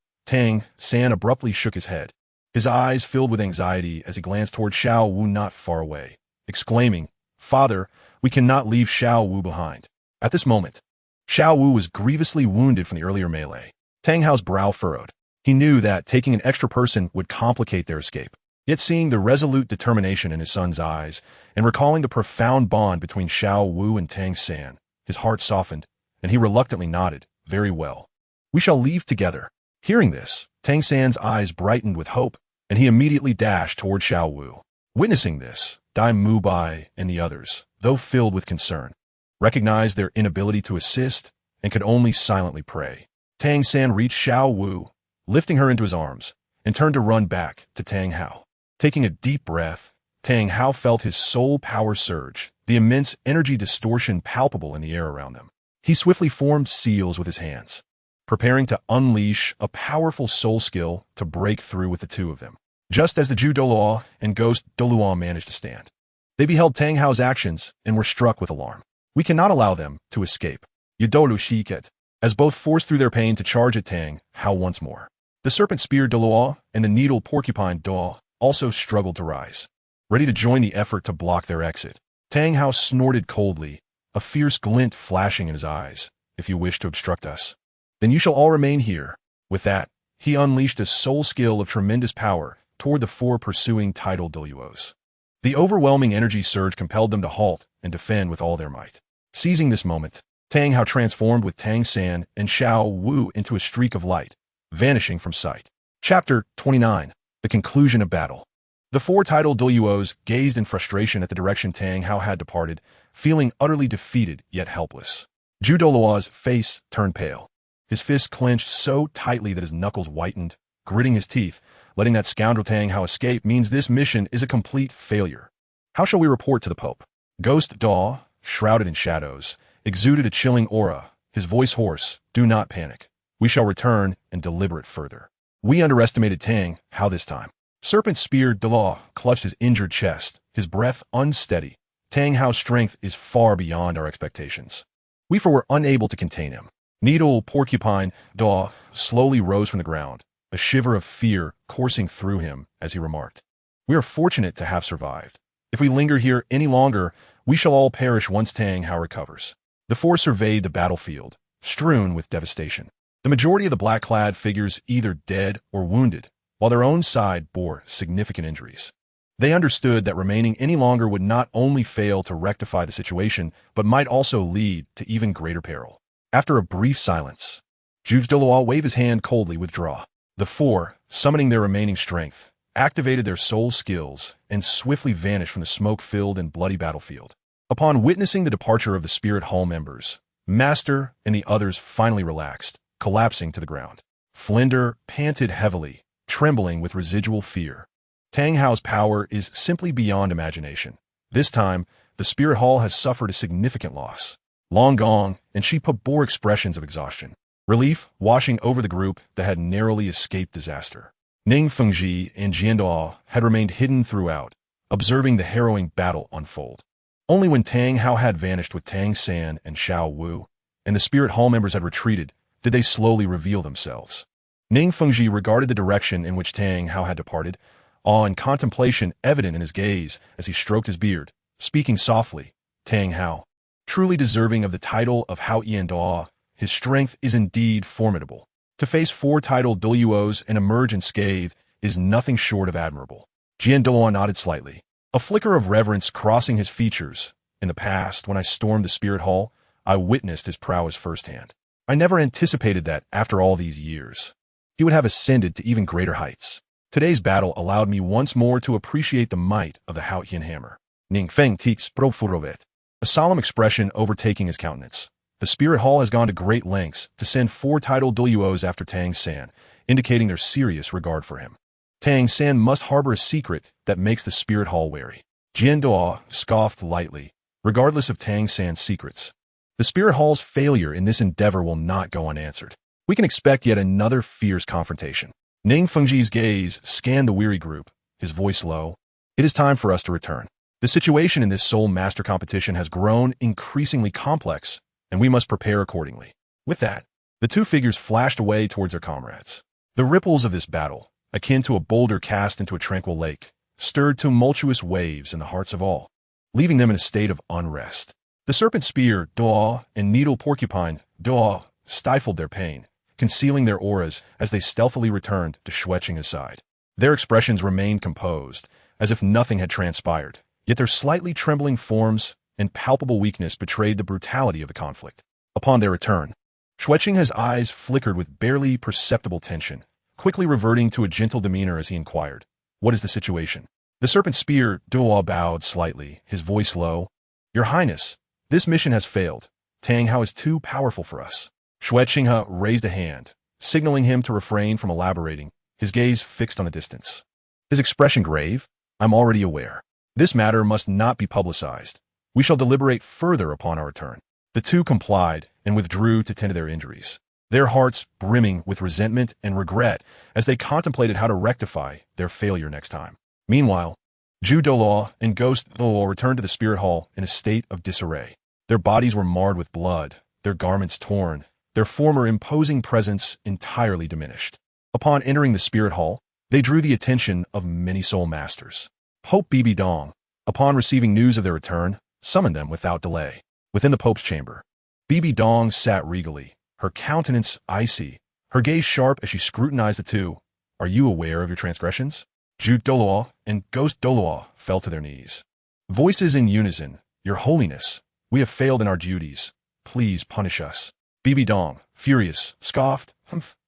Tang San abruptly shook his head. His eyes filled with anxiety as he glanced toward Xiao Wu not far away, exclaiming, "Father, we cannot leave Xiao Wu behind." At this moment, Xiao Wu was grievously wounded from the earlier melee. Tang Hao's brow furrowed. He knew that taking an extra person would complicate their escape. Yet seeing the resolute determination in his son's eyes, and recalling the profound bond between Xiao Wu and Tang San, his heart softened, and he reluctantly nodded, "Very well. We shall leave together." Hearing this, Tang San's eyes brightened with hope, and he immediately dashed toward Xiao Wu. Witnessing this, Dai Mubai and the others, though filled with concern, recognized their inability to assist and could only silently pray. Tang San reached Xiao Wu, lifting her into his arms, and turned to run back to Tang Hao. Taking a deep breath, Tang Hao felt his soul power surge, the immense energy distortion palpable in the air around them. He swiftly formed seals with his hands, preparing to unleash a powerful soul skill to break through with the two of them. Just as the Jew Douluo and ghost Douluo managed to stand, they beheld Tang Hao's actions and were struck with alarm. "We cannot allow them to escape." Yadolu Shiket, as both forced through their pain to charge at Tang Hao once more. The serpent spear Douluo and the needle porcupine Douluo also struggled to rise, ready to join the effort to block their exit. Tang Hao snorted coldly, a fierce glint flashing in his eyes. "If you wish to obstruct us, then you shall all remain here." With that, he unleashed a soul skill of tremendous power toward the four pursuing tidal Douluos. The overwhelming energy surge compelled them to halt and defend with all their might. Seizing this moment, Tang Hao transformed with Tang San and Xiao Wu into a streak of light, vanishing from sight. Chapter 29. The Conclusion of Battle. The four tidal Douluos gazed in frustration at the direction Tang Hao had departed, feeling utterly defeated yet helpless. Ju Douluo's face turned pale. His fists clenched so tightly that his knuckles whitened, gritting his teeth. Letting that scoundrel Tang Hao escape means this mission is a complete failure. How shall we report to the Pope? Ghost Daw, shrouded in shadows, exuded a chilling aura, his voice hoarse. "Do not panic. We shall return and deliberate further. We underestimated Tang Hao this time." Serpent Spear Douluo clutched his injured chest, his breath unsteady. "Tang Hao's strength is far beyond our expectations. We were unable to contain him." Needle Porcupine Daw slowly rose from the ground, a shiver of fear coursing through him as he remarked, "We are fortunate to have survived. If we linger here any longer, we shall all perish once Tang Hao recovers." The four surveyed the battlefield, strewn with devastation. The majority of the black-clad figures either dead or wounded, while their own side bore significant injuries. They understood that remaining any longer would not only fail to rectify the situation, but might also lead to even greater peril. After a brief silence, Douluo waved his hand coldly withdraw. The four, summoning their remaining strength, activated their soul skills and swiftly vanished from the smoke-filled and bloody battlefield. Upon witnessing the departure of the Spirit Hall members, Master and the others finally relaxed, collapsing to the ground. Flinder panted heavily, trembling with residual fear. Tang Hao's power is simply beyond imagination. This time, the Spirit Hall has suffered a significant loss. Long gone, and she bore expressions of exhaustion. Relief washing over the group that had narrowly escaped disaster. Ning Fengji and Jianduo had remained hidden throughout, observing the harrowing battle unfold. Only when Tang Hao had vanished with Tang San and Xiao Wu, and the Spirit Hall members had retreated, did they slowly reveal themselves. Ning Fengji regarded the direction in which Tang Hao had departed, awe and contemplation evident in his gaze as he stroked his beard, speaking softly. Tang Hao, truly deserving of the title of Hao Yanduo, his strength is indeed formidable. To face four titled Douluos and emerge unscathed is nothing short of admirable. Jianduo nodded slightly, a flicker of reverence crossing his features. In the past, when I stormed the Spirit Hall, I witnessed his prowess firsthand. I never anticipated that, after all these years, he would have ascended to even greater heights. Today's battle allowed me once more to appreciate the might of the Haotian hammer. Ning Feng tiks profurovet, a solemn expression overtaking his countenance. The Spirit Hall has gone to great lengths to send four titled Douluos after Tang San, indicating their serious regard for him. Tang San must harbor a secret that makes the Spirit Hall wary. Jianduo scoffed lightly, regardless of Tang San's secrets. The Spirit Hall's failure in this endeavor will not go unanswered. We can expect yet another fierce confrontation. Ning Fengji's gaze scanned the weary group, his voice low. It is time for us to return. The situation in this Soul Master competition has grown increasingly complex, and we must prepare accordingly. With that, the two figures flashed away towards their comrades. The ripples of this battle, akin to a boulder cast into a tranquil lake, stirred tumultuous waves in the hearts of all, leaving them in a state of unrest. The serpent spear, Doa, and needle porcupine, Doa, stifled their pain, concealing their auras as they stealthily returned to Xueqing's side. Their expressions remained composed, as if nothing had transpired, yet their slightly trembling forms and palpable weakness betrayed the brutality of the conflict. Upon their return, Xueqing's eyes flickered with barely perceptible tension, quickly reverting to a gentle demeanor as he inquired, "What is the situation?" The serpent spear, Doa, bowed slightly, his voice low. "Your Highness, this mission has failed. Tang Hao is too powerful for us." Xueqing raised a hand, signaling him to refrain from elaborating, his gaze fixed on the distance. His expression grave. "I'm already aware. This matter must not be publicized. We shall deliberate further upon our return." The two complied and withdrew to tend to their injuries, their hearts brimming with resentment and regret as they contemplated how to rectify their failure next time. Meanwhile, Douluo and Ghost Douluo returned to the Spirit Hall in a state of disarray. Their bodies were marred with blood, their garments torn, their former imposing presence entirely diminished. Upon entering the Spirit Hall, they drew the attention of many Soul Masters. Pope Bibi Dong, upon receiving news of their return, summoned them without delay. Within the Pope's chamber, Bibi Dong sat regally, her countenance icy, her gaze sharp as she scrutinized the two. "Are you aware of your transgressions?" Douluo and Ghost Douluo fell to their knees. Voices in unison, "Your Holiness, we have failed in our duties. Please punish us." Bibi Dong, furious, scoffed,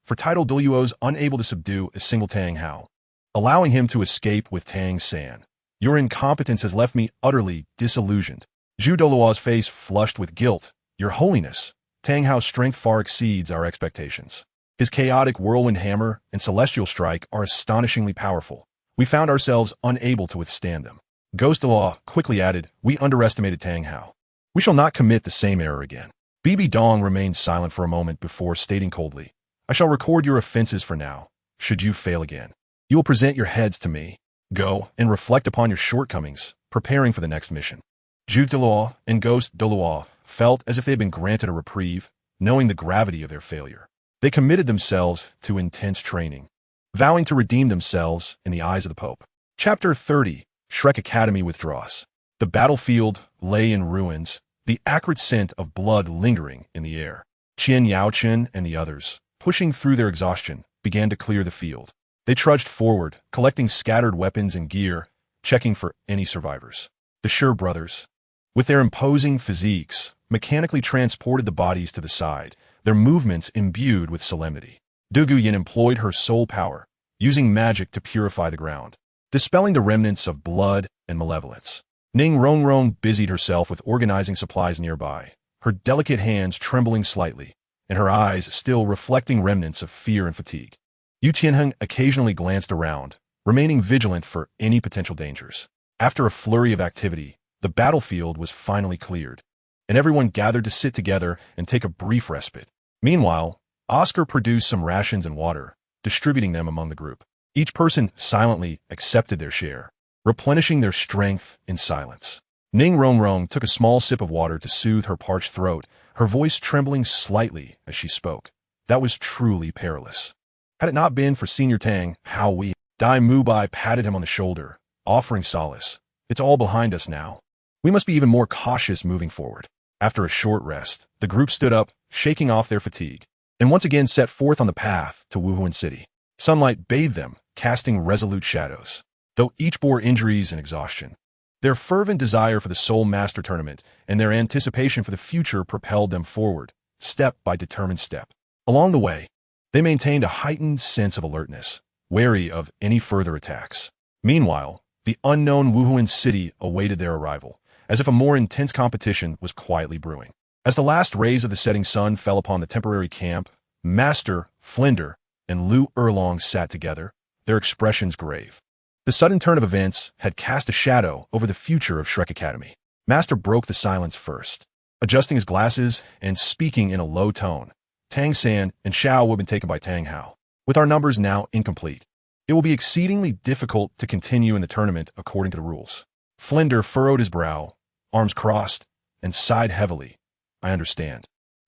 for titled Douluos unable to subdue a single Tang Hao, allowing him to escape with Tang San. "Your incompetence has left me utterly disillusioned." Douluo's face flushed with guilt. "Your Holiness, Tang Hao's strength far exceeds our expectations. His chaotic whirlwind hammer and celestial strike are astonishingly powerful. We found ourselves unable to withstand them." Ghost Douluo quickly added, "We underestimated Tang Hao. We shall not commit the same error again." Bibi Dong remained silent for a moment before stating coldly, "I shall record your offenses for now. Should you fail again, you will present your heads to me. Go and reflect upon your shortcomings, preparing for the next mission." Douluo and Ghost Douluo felt as if they had been granted a reprieve, knowing the gravity of their failure. They committed themselves to intense training, vowing to redeem themselves in the eyes of the Pope. Chapter 30, Shrek Academy withdraws. The battlefield lay in ruins, the acrid scent of blood lingering in the air. Qian Yaochen and the others, pushing through their exhaustion, began to clear the field. They trudged forward, collecting scattered weapons and gear, checking for any survivors. The Sure brothers, with their imposing physiques, mechanically transported the bodies to the side, their movements imbued with solemnity. Douluo employed her soul power, using magic to purify the ground, dispelling the remnants of blood and malevolence. Ning Rongrong busied herself with organizing supplies nearby, her delicate hands trembling slightly, and her eyes still reflecting remnants of fear and fatigue. Yu Tianheng occasionally glanced around, remaining vigilant for any potential dangers. After a flurry of activity, the battlefield was finally cleared, and everyone gathered to sit together and take a brief respite. Meanwhile, Oscar produced some rations and water, distributing them among the group. Each person silently accepted their share, replenishing their strength in silence. Ning Rongrong took a small sip of water to soothe her parched throat, her voice trembling slightly as she spoke. That was truly perilous. Had it not been for Senior Tang, how we... Dai Mubai patted him on the shoulder, offering solace. It's all behind us now. We must be even more cautious moving forward. After a short rest, the group stood up, shaking off their fatigue, and once again set forth on the path to Wuhuan City. Sunlight bathed them, casting resolute shadows, though each bore injuries and exhaustion. Their fervent desire for the Soul Master Tournament and their anticipation for the future propelled them forward, step by determined step. Along the way, they maintained a heightened sense of alertness, wary of any further attacks. Meanwhile, the unknown Wuhuan City awaited their arrival, as if a more intense competition was quietly brewing. As the last rays of the setting sun fell upon the temporary camp, Master, Flinder, and Lu Erlong sat together, their expressions grave. The sudden turn of events had cast a shadow over the future of Shrek Academy. Master broke the silence first, adjusting his glasses and speaking in a low tone. Tang San and Xiao have been taken by Tang Hao. With our numbers now incomplete, it will be exceedingly difficult to continue in the tournament according to the rules. Flinder furrowed his brow, arms crossed, and sighed heavily. I understand.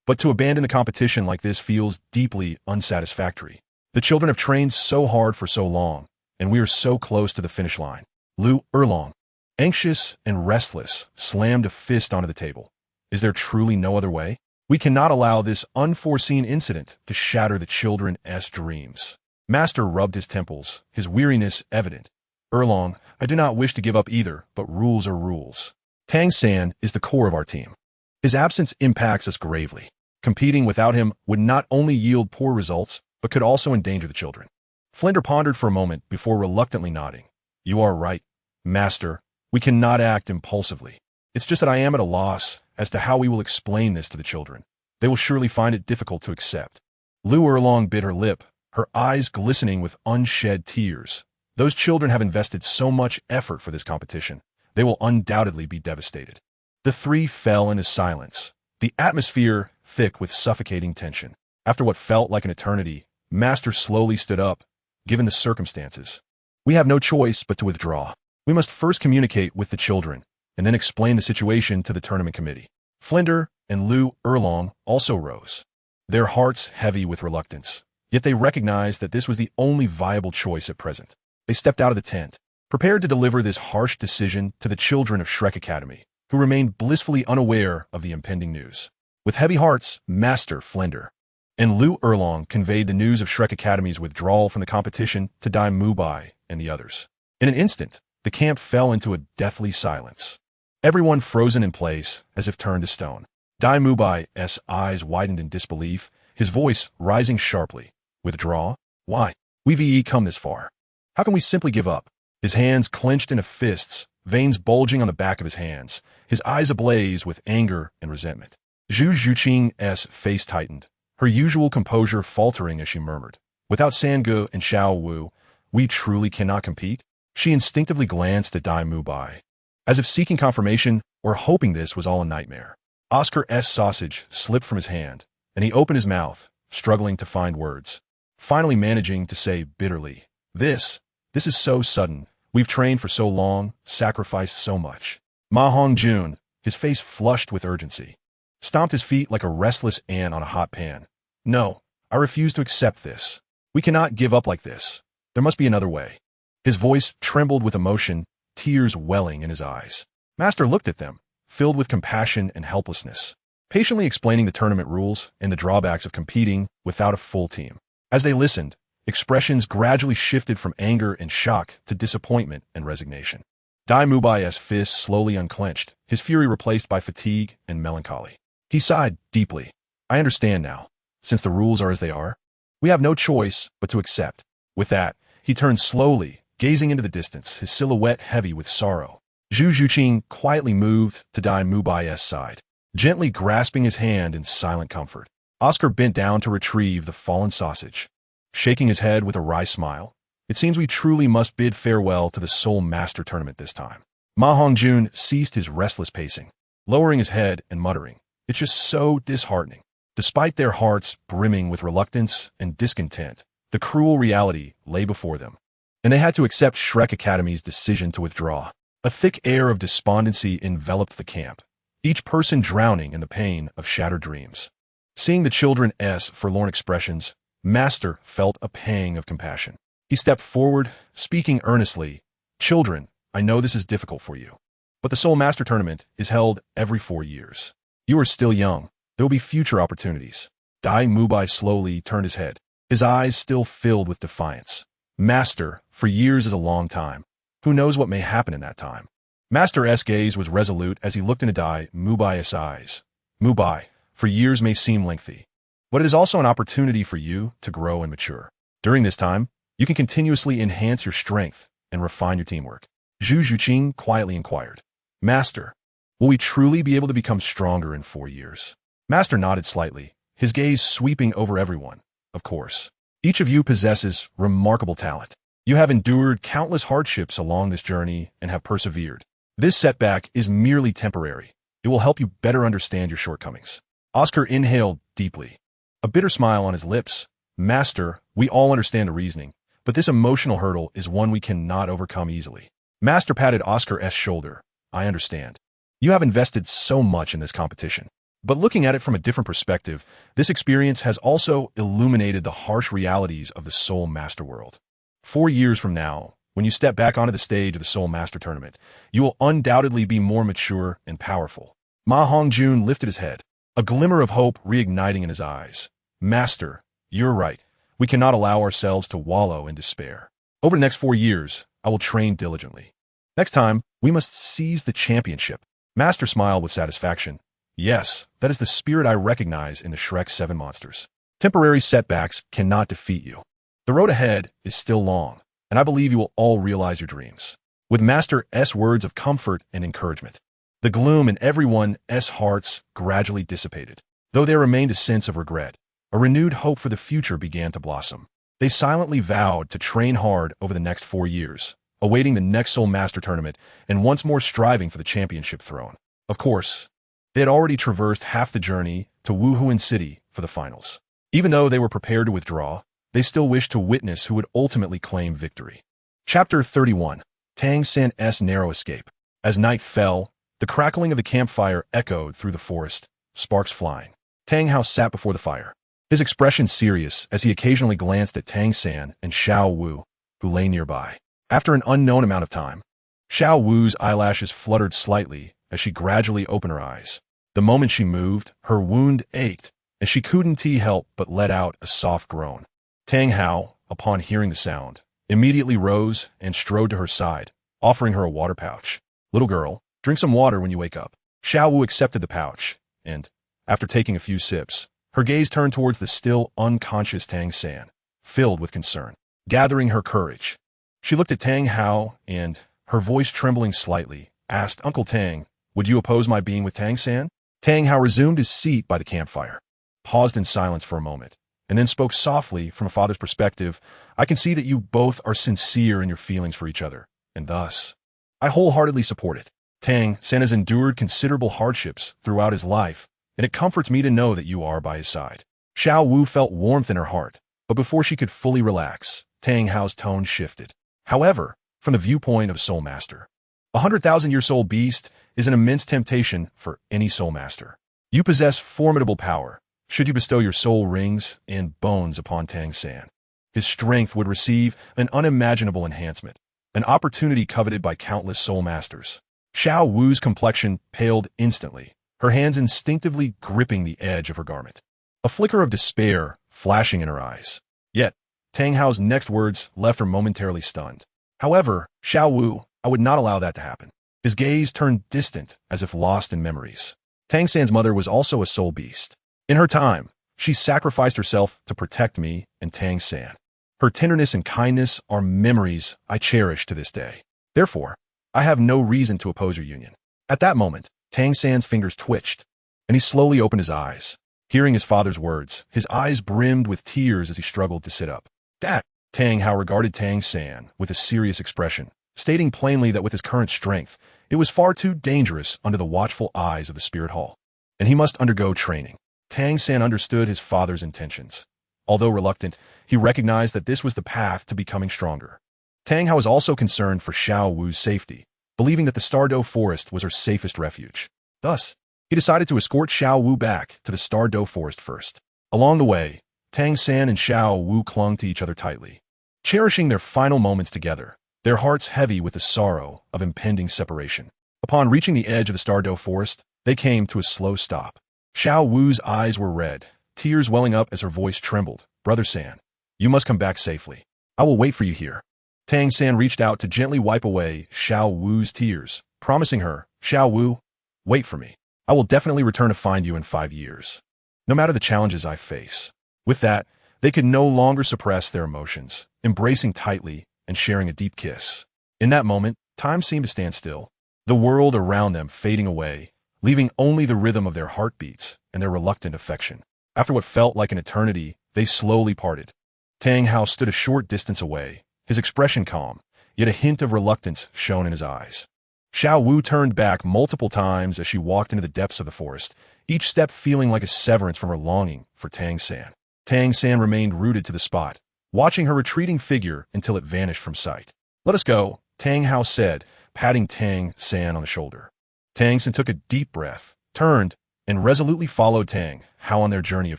But to abandon the competition like this feels deeply unsatisfactory. The children have trained so hard for so long, and we are so close to the finish line. Lu Erlong, anxious and restless, slammed a fist onto the table. Is there truly no other way? We cannot allow this unforeseen incident to shatter the children's dreams. Master rubbed his temples, his weariness evident. Erlong, I do not wish to give up either, but rules are rules. Tang San is the core of our team. His absence impacts us gravely. Competing without him would not only yield poor results, but could also endanger the children. Flinder pondered for a moment before reluctantly nodding. You are right, Master. We cannot act impulsively. It's just that I am at a loss as to how we will explain this to the children. They will surely find it difficult to accept. Lu Erlong bit her lip, her eyes glistening with unshed tears. Those children have invested so much effort for this competition. They will undoubtedly be devastated. The three fell into silence, the atmosphere thick with suffocating tension. After what felt like an eternity, Master slowly stood up. Given the circumstances, we have no choice but to withdraw. We must first communicate with the children, and then explain the situation to the tournament committee. Flinder and Lu Erlong also rose, their hearts heavy with reluctance, yet they recognized that this was the only viable choice at present. They stepped out of the tent, prepared to deliver this harsh decision to the children of Shrek Academy, who remained blissfully unaware of the impending news. With heavy hearts, Master Flinder and Lu Erlong conveyed the news of Shrek Academy's withdrawal from the competition to Dai Mubai and the others. In an instant, the camp fell into a deathly silence. Everyone frozen in place, as if turned to stone. Dai Mubai's eyes widened in disbelief, his voice rising sharply. Withdraw? Why? We've come this far. How can we simply give up? His hands clenched into fists, veins bulging on the back of his hands, his eyes ablaze with anger and resentment. Zhu Zhuqing's face tightened, her usual composure faltering as she murmured, without Sangu and Xiao Wu, we truly cannot compete? She instinctively glanced at Dai Mubai, as if seeking confirmation or hoping this was all a nightmare. Oscar's sausage slipped from his hand, and he opened his mouth, struggling to find words, finally managing to say bitterly, This is so sudden. We've trained for so long, sacrificed so much. Ma Hongjun, his face flushed with urgency, stomped his feet like a restless ant on a hot pan. No, I refuse to accept this. We cannot give up like this. There must be another way. His voice trembled with emotion, tears welling in his eyes. Master looked at them, filled with compassion and helplessness, patiently explaining the tournament rules and the drawbacks of competing without a full team. As they listened, expressions gradually shifted from anger and shock to disappointment and resignation. Dai Mubai's fists slowly unclenched, his fury replaced by fatigue and melancholy. He sighed deeply. I understand now. Since the rules are as they are, we have no choice but to accept. With that, he turned slowly, gazing into the distance, his silhouette heavy with sorrow. Zhu Zhuqing quietly moved to Dai Mubai's side, gently grasping his hand in silent comfort. Oscar bent down to retrieve the fallen sausage. Shaking his head with a wry smile, it seems we truly must bid farewell to the Soul Master Tournament this time. Ma Hongjun ceased his restless pacing, lowering his head and muttering, it's just so disheartening. Despite their hearts brimming with reluctance and discontent, the cruel reality lay before them, and they had to accept Shrek Academy's decision to withdraw. A thick air of despondency enveloped the camp, each person drowning in the pain of shattered dreams. Seeing the children's forlorn expressions, Master felt a pang of compassion. He stepped forward, speaking earnestly, Children, I know this is difficult for you, but the Soul Master Tournament is held every 4 years. You are still young. There will be future opportunities. Dai Mubai slowly turned his head, his eyes still filled with defiance. Master, for years is a long time. Who knows what may happen in that time? Master's gaze was resolute as he looked into Dai Mubai's eyes. Mubai, for years may seem lengthy, but it is also an opportunity for you to grow and mature. During this time, you can continuously enhance your strength and refine your teamwork. Zhu Zhuqing quietly inquired, Master, will we truly be able to become stronger in 4 years? Master nodded slightly, his gaze sweeping over everyone. Of course. Each of you possesses remarkable talent. You have endured countless hardships along this journey and have persevered. This setback is merely temporary. It will help you better understand your shortcomings. Oscar inhaled deeply, a bitter smile on his lips. Master, we all understand the reasoning, but this emotional hurdle is one we cannot overcome easily. Master patted Oscar's shoulder. I understand. You have invested so much in this competition. But looking at it from a different perspective, this experience has also illuminated the harsh realities of the Soul Master world. 4 years from now, when you step back onto the stage of the Soul Master Tournament, you will undoubtedly be more mature and powerful. Ma Hongjun lifted his head, a glimmer of hope reigniting in his eyes. Master, you're right. We cannot allow ourselves to wallow in despair. Over the next 4 years, I will train diligently. Next time, we must seize the championship. Master smiled with satisfaction. Yes, that is the spirit I recognize in the Shrek 7 monsters. Temporary setbacks cannot defeat you. The road ahead is still long, and I believe you will all realize your dreams. With Master's words of comfort and encouragement, the gloom in everyone's hearts gradually dissipated. Though there remained a sense of regret, a renewed hope for the future began to blossom. They silently vowed to train hard over the next 4 years, awaiting the next Soul Master Tournament and once more striving for the championship throne. Of course, they had already traversed half the journey to Wuhuan City for the finals. Even though they were prepared to withdraw, they still wished to witness who would ultimately claim victory. Chapter 31. Tang San's Narrow Escape. As night fell, the crackling of the campfire echoed through the forest, sparks flying. Tang Hao sat before the fire, his expression serious as he occasionally glanced at Tang San and Xiao Wu, who lay nearby. After an unknown amount of time, Xiao Wu's eyelashes fluttered slightly as she gradually opened her eyes. The moment she moved, her wound ached, and she couldn't help but let out a soft groan. Tang Hao, upon hearing the sound, immediately rose and strode to her side, offering her a water pouch. Little girl, drink some water when you wake up. Xiao Wu accepted the pouch, and, after taking a few sips, her gaze turned towards the still unconscious Tang San, filled with concern. Gathering her courage, she looked at Tang Hao and, her voice trembling slightly, asked, Uncle Tang, would you oppose my being with Tang San? Tang Hao resumed his seat by the campfire, paused in silence for a moment, and then spoke softly from a father's perspective. I can see that you both are sincere in your feelings for each other, and thus, I wholeheartedly support it. Tang San has endured considerable hardships throughout his life, and it comforts me to know that you are by his side. Xiao Wu felt warmth in her heart, but before she could fully relax, Tang Hao's tone shifted. However, from the viewpoint of a Soul Master, 100,000-year soul beast is an immense temptation for any Soul Master. You possess formidable power. Should you bestow your soul rings and bones upon Tang San, his strength would receive an unimaginable enhancement, an opportunity coveted by countless Soul Masters. Xiao Wu's complexion paled instantly, her hands instinctively gripping the edge of her garment, a flicker of despair flashing in her eyes. Yet, Tang Hao's next words left her momentarily stunned. However, Xiao Wu, I I would not allow that to happen. His gaze turned distant, as if lost in memories. Tang San's mother was also a soul beast. In her time, she sacrificed herself to protect me and Tang San. Her tenderness and kindness are memories I cherish to this day. Therefore, I have no reason to oppose your union. At that moment, Tang San's fingers twitched, and he slowly opened his eyes. Hearing his father's words, his eyes brimmed with tears as he struggled to sit up. Dad! Tang Hao regarded Tang San with a serious expression, stating plainly that with his current strength, it was far too dangerous under the watchful eyes of the Spirit Hall, and he must undergo training. Tang San understood his father's intentions. Although reluctant, he recognized that this was the path to becoming stronger. Tang Hao was also concerned for Xiao Wu's safety, believing that the Stardow Forest was her safest refuge. Thus, he decided to escort Xiao Wu back to the Stardow Forest first. Along the way, Tang San and Xiao Wu clung to each other tightly, cherishing their final moments together, their hearts heavy with the sorrow of impending separation. Upon reaching the edge of the Stardow Forest, they came to a slow stop. Xiao Wu's eyes were red, tears welling up as her voice trembled. Brother San, you must come back safely. I will wait for you here. Tang San reached out to gently wipe away Xiao Wu's tears, promising her, Xiao Wu, wait for me. I will definitely return to find you in 5 years, no matter the challenges I face. With that, they could no longer suppress their emotions, embracing tightly and sharing a deep kiss. In that moment, time seemed to stand still, the world around them fading away, leaving only the rhythm of their heartbeats and their reluctant affection. After what felt like an eternity, they slowly parted. Tang Hao stood a short distance away, his expression calm, yet a hint of reluctance shone in his eyes. Xiao Wu turned back multiple times as she walked into the depths of the forest, each step feeling like a severance from her longing for Tang San. Tang San remained rooted to the spot, watching her retreating figure until it vanished from sight. Let us go, Tang Hao said, patting Tang San on the shoulder. Tang San took a deep breath, turned, and resolutely followed Tang Hao on their journey of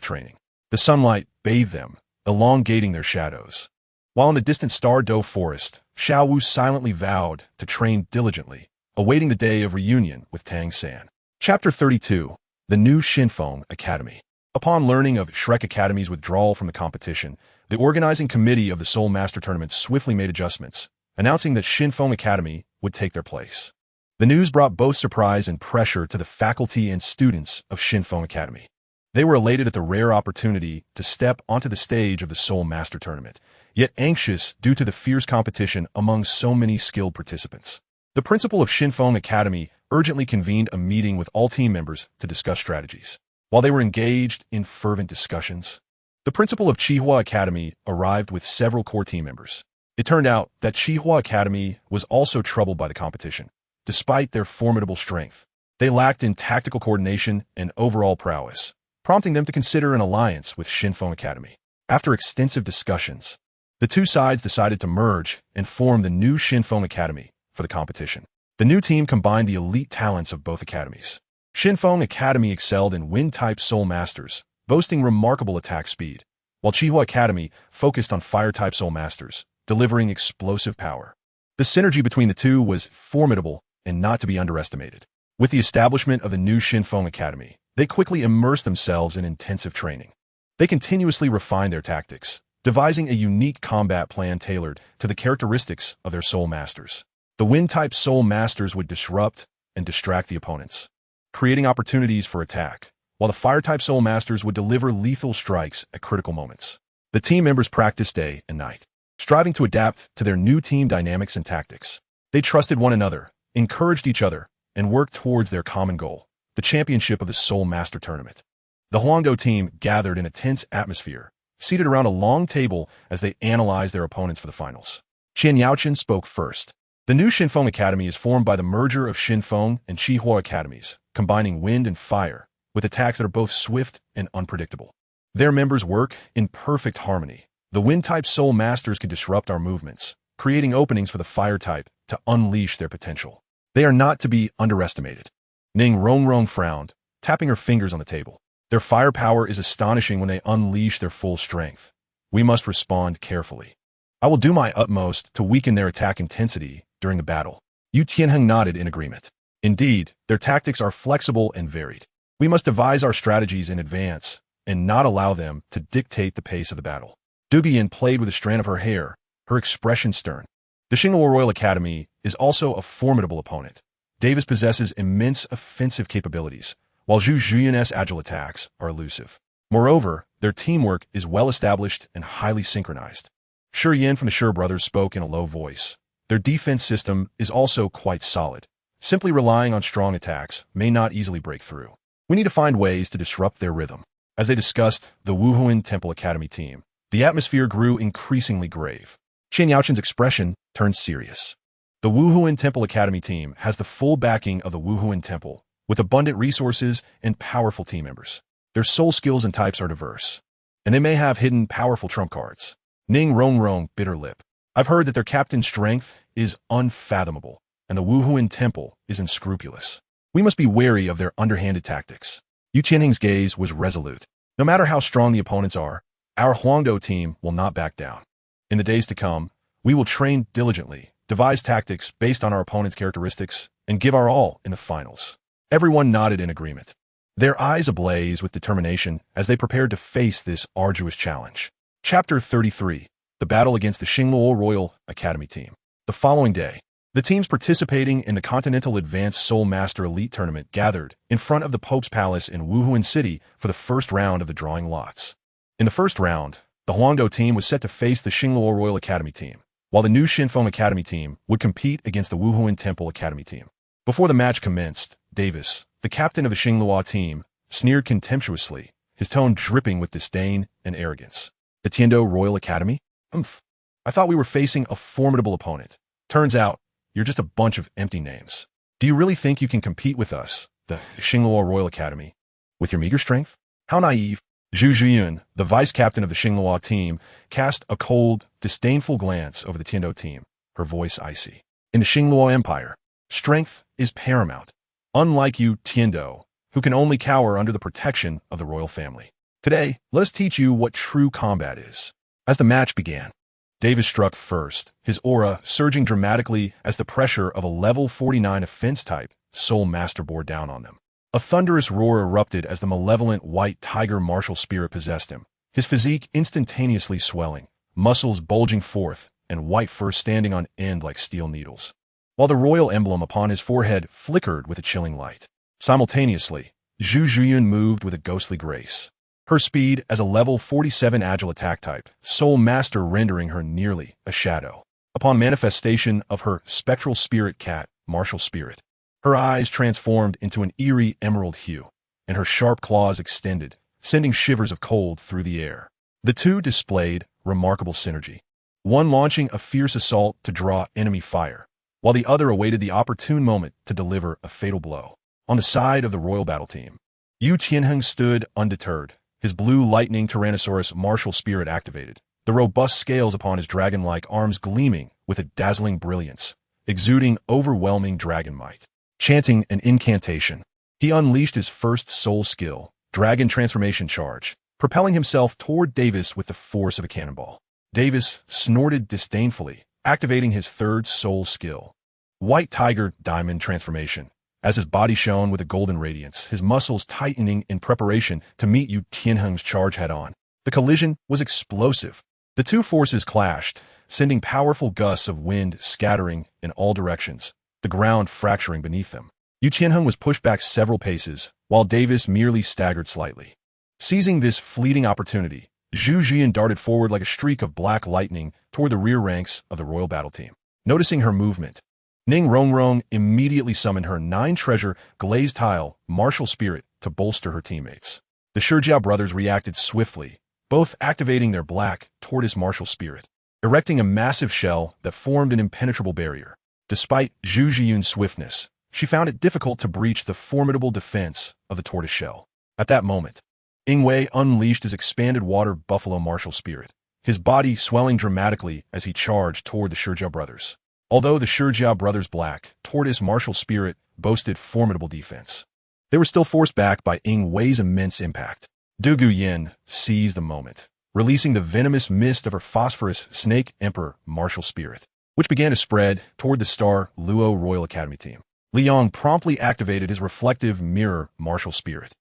training. The sunlight bathed them, elongating their shadows. While in the distant Stardow Forest, Xiao Wu silently vowed to train diligently, awaiting the day of reunion with Tang San. Chapter 32. The New Shinfeng Academy. Upon learning of Shrek Academy's withdrawal from the competition, the organizing committee of the Soul Master Tournament swiftly made adjustments, announcing that Shinfeng Academy would take their place. The news brought both surprise and pressure to the faculty and students of Shinfeng Academy. They were elated at the rare opportunity to step onto the stage of the Soul Master Tournament, yet anxious due to the fierce competition among so many skilled participants. The principal of Shinfeng Academy urgently convened a meeting with all team members to discuss strategies. While they were engaged in fervent discussions, the principal of Qihua Academy arrived with several core team members. It turned out that Qihua Academy was also troubled by the competition. Despite their formidable strength, they lacked in tactical coordination and overall prowess, prompting them to consider an alliance with Shinfeng Academy. After extensive discussions, the two sides decided to merge and form the new Shinfeng Academy for the competition. The new team combined the elite talents of both academies. Shinfeng Academy excelled in Wind-type Soul Masters, boasting remarkable attack speed, while Qihua Academy focused on Fire-type Soul Masters, delivering explosive power. The synergy between the two was formidable and not to be underestimated. With the establishment of the new Shinfeng Academy, they quickly immersed themselves in intensive training. They continuously refined their tactics, devising a unique combat plan tailored to the characteristics of their Soul Masters. The Wind-type Soul Masters would disrupt and distract the opponents, creating opportunities for attack, while the Fire-type Soul Masters would deliver lethal strikes at critical moments. The team members practiced day and night, striving to adapt to their new team dynamics and tactics. They trusted one another, encouraged each other, and worked towards their common goal, the championship of the Soul Master Tournament. The Huangdo team gathered in a tense atmosphere, seated around a long table as they analyzed their opponents for the finals. Qian Yaochen spoke first. The new Shinfeng Academy is formed by the merger of Shinfeng and Qihua Academies, combining wind and fire, with attacks that are both swift and unpredictable. Their members work in perfect harmony. The Wind-type Soul Masters can disrupt our movements, creating openings for the Fire-type to unleash their potential. They are not to be underestimated. Ning Rongrong frowned, tapping her fingers on the table. Their firepower is astonishing when they unleash their full strength. We must respond carefully. I will do my utmost to weaken their attack intensity during the battle. Yu Tianheng nodded in agreement. Indeed, their tactics are flexible and varied. We must devise our strategies in advance and not allow them to dictate the pace of the battle. Du Bian played with a strand of her hair, her expression stern. The Xingluo Royal Academy is also a formidable opponent. Davis possesses immense offensive capabilities, while Zhu Zhuyun's agile attacks are elusive. Moreover, their teamwork is well-established and highly synchronized. Shi Yin from the Shi brothers spoke in a low voice. Their defense system is also quite solid. Simply relying on strong attacks may not easily break through. We need to find ways to disrupt their rhythm. As they discussed the Wuhuan Temple Academy team, the atmosphere grew increasingly grave. Qian Yaoqin's expression turned serious. The Wuhuan Temple Academy team has the full backing of the Wuhuan Temple, with abundant resources and powerful team members. Their soul skills and types are diverse, and they may have hidden powerful trump cards. Ning Rongrong bitter lip. I've heard that their captain's strength is unfathomable, and the Wuhuan Temple is unscrupulous. We must be wary of their underhanded tactics. Yu Qianheng's gaze was resolute. No matter how strong the opponents are, our Huangdo team will not back down. In the days to come, we will train diligently, devise tactics based on our opponent's characteristics, and give our all in the finals. Everyone nodded in agreement, their eyes ablaze with determination as they prepared to face this arduous challenge. Chapter 33. The Battle Against the Xingluo Royal Academy Team. The following day, the teams participating in the Continental Advanced Soul Master Elite Tournament gathered in front of the Pope's Palace in Wuhuan City for the first round of the drawing lots. In the first round, the Huangdo team was set to face the Xingluo Royal Academy team, while the new Shinfeng Academy team would compete against the Wuhuan Temple Academy team. Before the match commenced, Davis, the captain of the Xingluo team, sneered contemptuously, his tone dripping with disdain and arrogance. The Tiando Royal Academy? I thought we were facing a formidable opponent. Turns out, you're just a bunch of empty names. Do you really think you can compete with us, the Xingluo Royal Academy, with your meager strength? How naive. Zhu Zhiyun, the vice-captain of the Xingluo team, cast a cold, disdainful glance over the Tiando team, her voice icy. In the Xingluo Empire, strength is paramount. Unlike you, Tiando, who can only cower under the protection of the royal family. Today, let us teach you what true combat is. As the match began, Davis struck first, his aura surging dramatically as the pressure of a level 49 offense-type Soul Master bore down on them. A thunderous roar erupted as the malevolent white tiger martial spirit possessed him, his physique instantaneously swelling, muscles bulging forth, and white fur standing on end like steel needles, while the royal emblem upon his forehead flickered with a chilling light. Simultaneously, Zhu Zhiyun moved with a ghostly grace, her speed as a level 47 agile attack type, Soul Master rendering her nearly a shadow. Upon manifestation of her spectral spirit cat, martial spirit, her eyes transformed into an eerie emerald hue, and her sharp claws extended, sending shivers of cold through the air. The two displayed remarkable synergy, one launching a fierce assault to draw enemy fire, while the other awaited the opportune moment to deliver a fatal blow. On the side of the royal battle team, Yu Qianheng stood undeterred, his blue lightning Tyrannosaurus martial spirit activated, the robust scales upon his dragon-like arms gleaming with a dazzling brilliance, exuding overwhelming dragon might. Chanting an incantation, he unleashed his first soul skill, Dragon Transformation Charge, propelling himself toward Davis with the force of a cannonball. Davis snorted disdainfully, activating his third soul skill, White Tiger Diamond Transformation, as his body shone with a golden radiance, his muscles tightening in preparation to meet Yu Tianheng's charge head-on. The collision was explosive. The two forces clashed, sending powerful gusts of wind scattering in all directions, the ground fracturing beneath them. Yu Qianheng was pushed back several paces, while Davis merely staggered slightly. Seizing this fleeting opportunity, Zhu Zhiyun darted forward like a streak of black lightning toward the rear ranks of the royal battle team. Noticing her movement, Ning Rongrong immediately summoned her 9-treasure glazed tile martial spirit to bolster her teammates. The Shijiao brothers reacted swiftly, both activating their black tortoise martial spirit, erecting a massive shell that formed an impenetrable barrier. Despite Zhu Zhiyun's swiftness, she found it difficult to breach the formidable defense of the tortoise shell. At that moment, Ingwei unleashed his expanded water buffalo martial spirit, his body swelling dramatically as he charged toward the Shijiao brothers. Although the Shijiao brothers' black tortoise martial spirit boasted formidable defense, they were still forced back by Ingwei's immense impact. Du Guyan seized the moment, releasing the venomous mist of her phosphorus snake emperor martial spirit, which began to spread toward the Star Luo Royal Academy team. Liang promptly activated his reflective mirror martial spirit,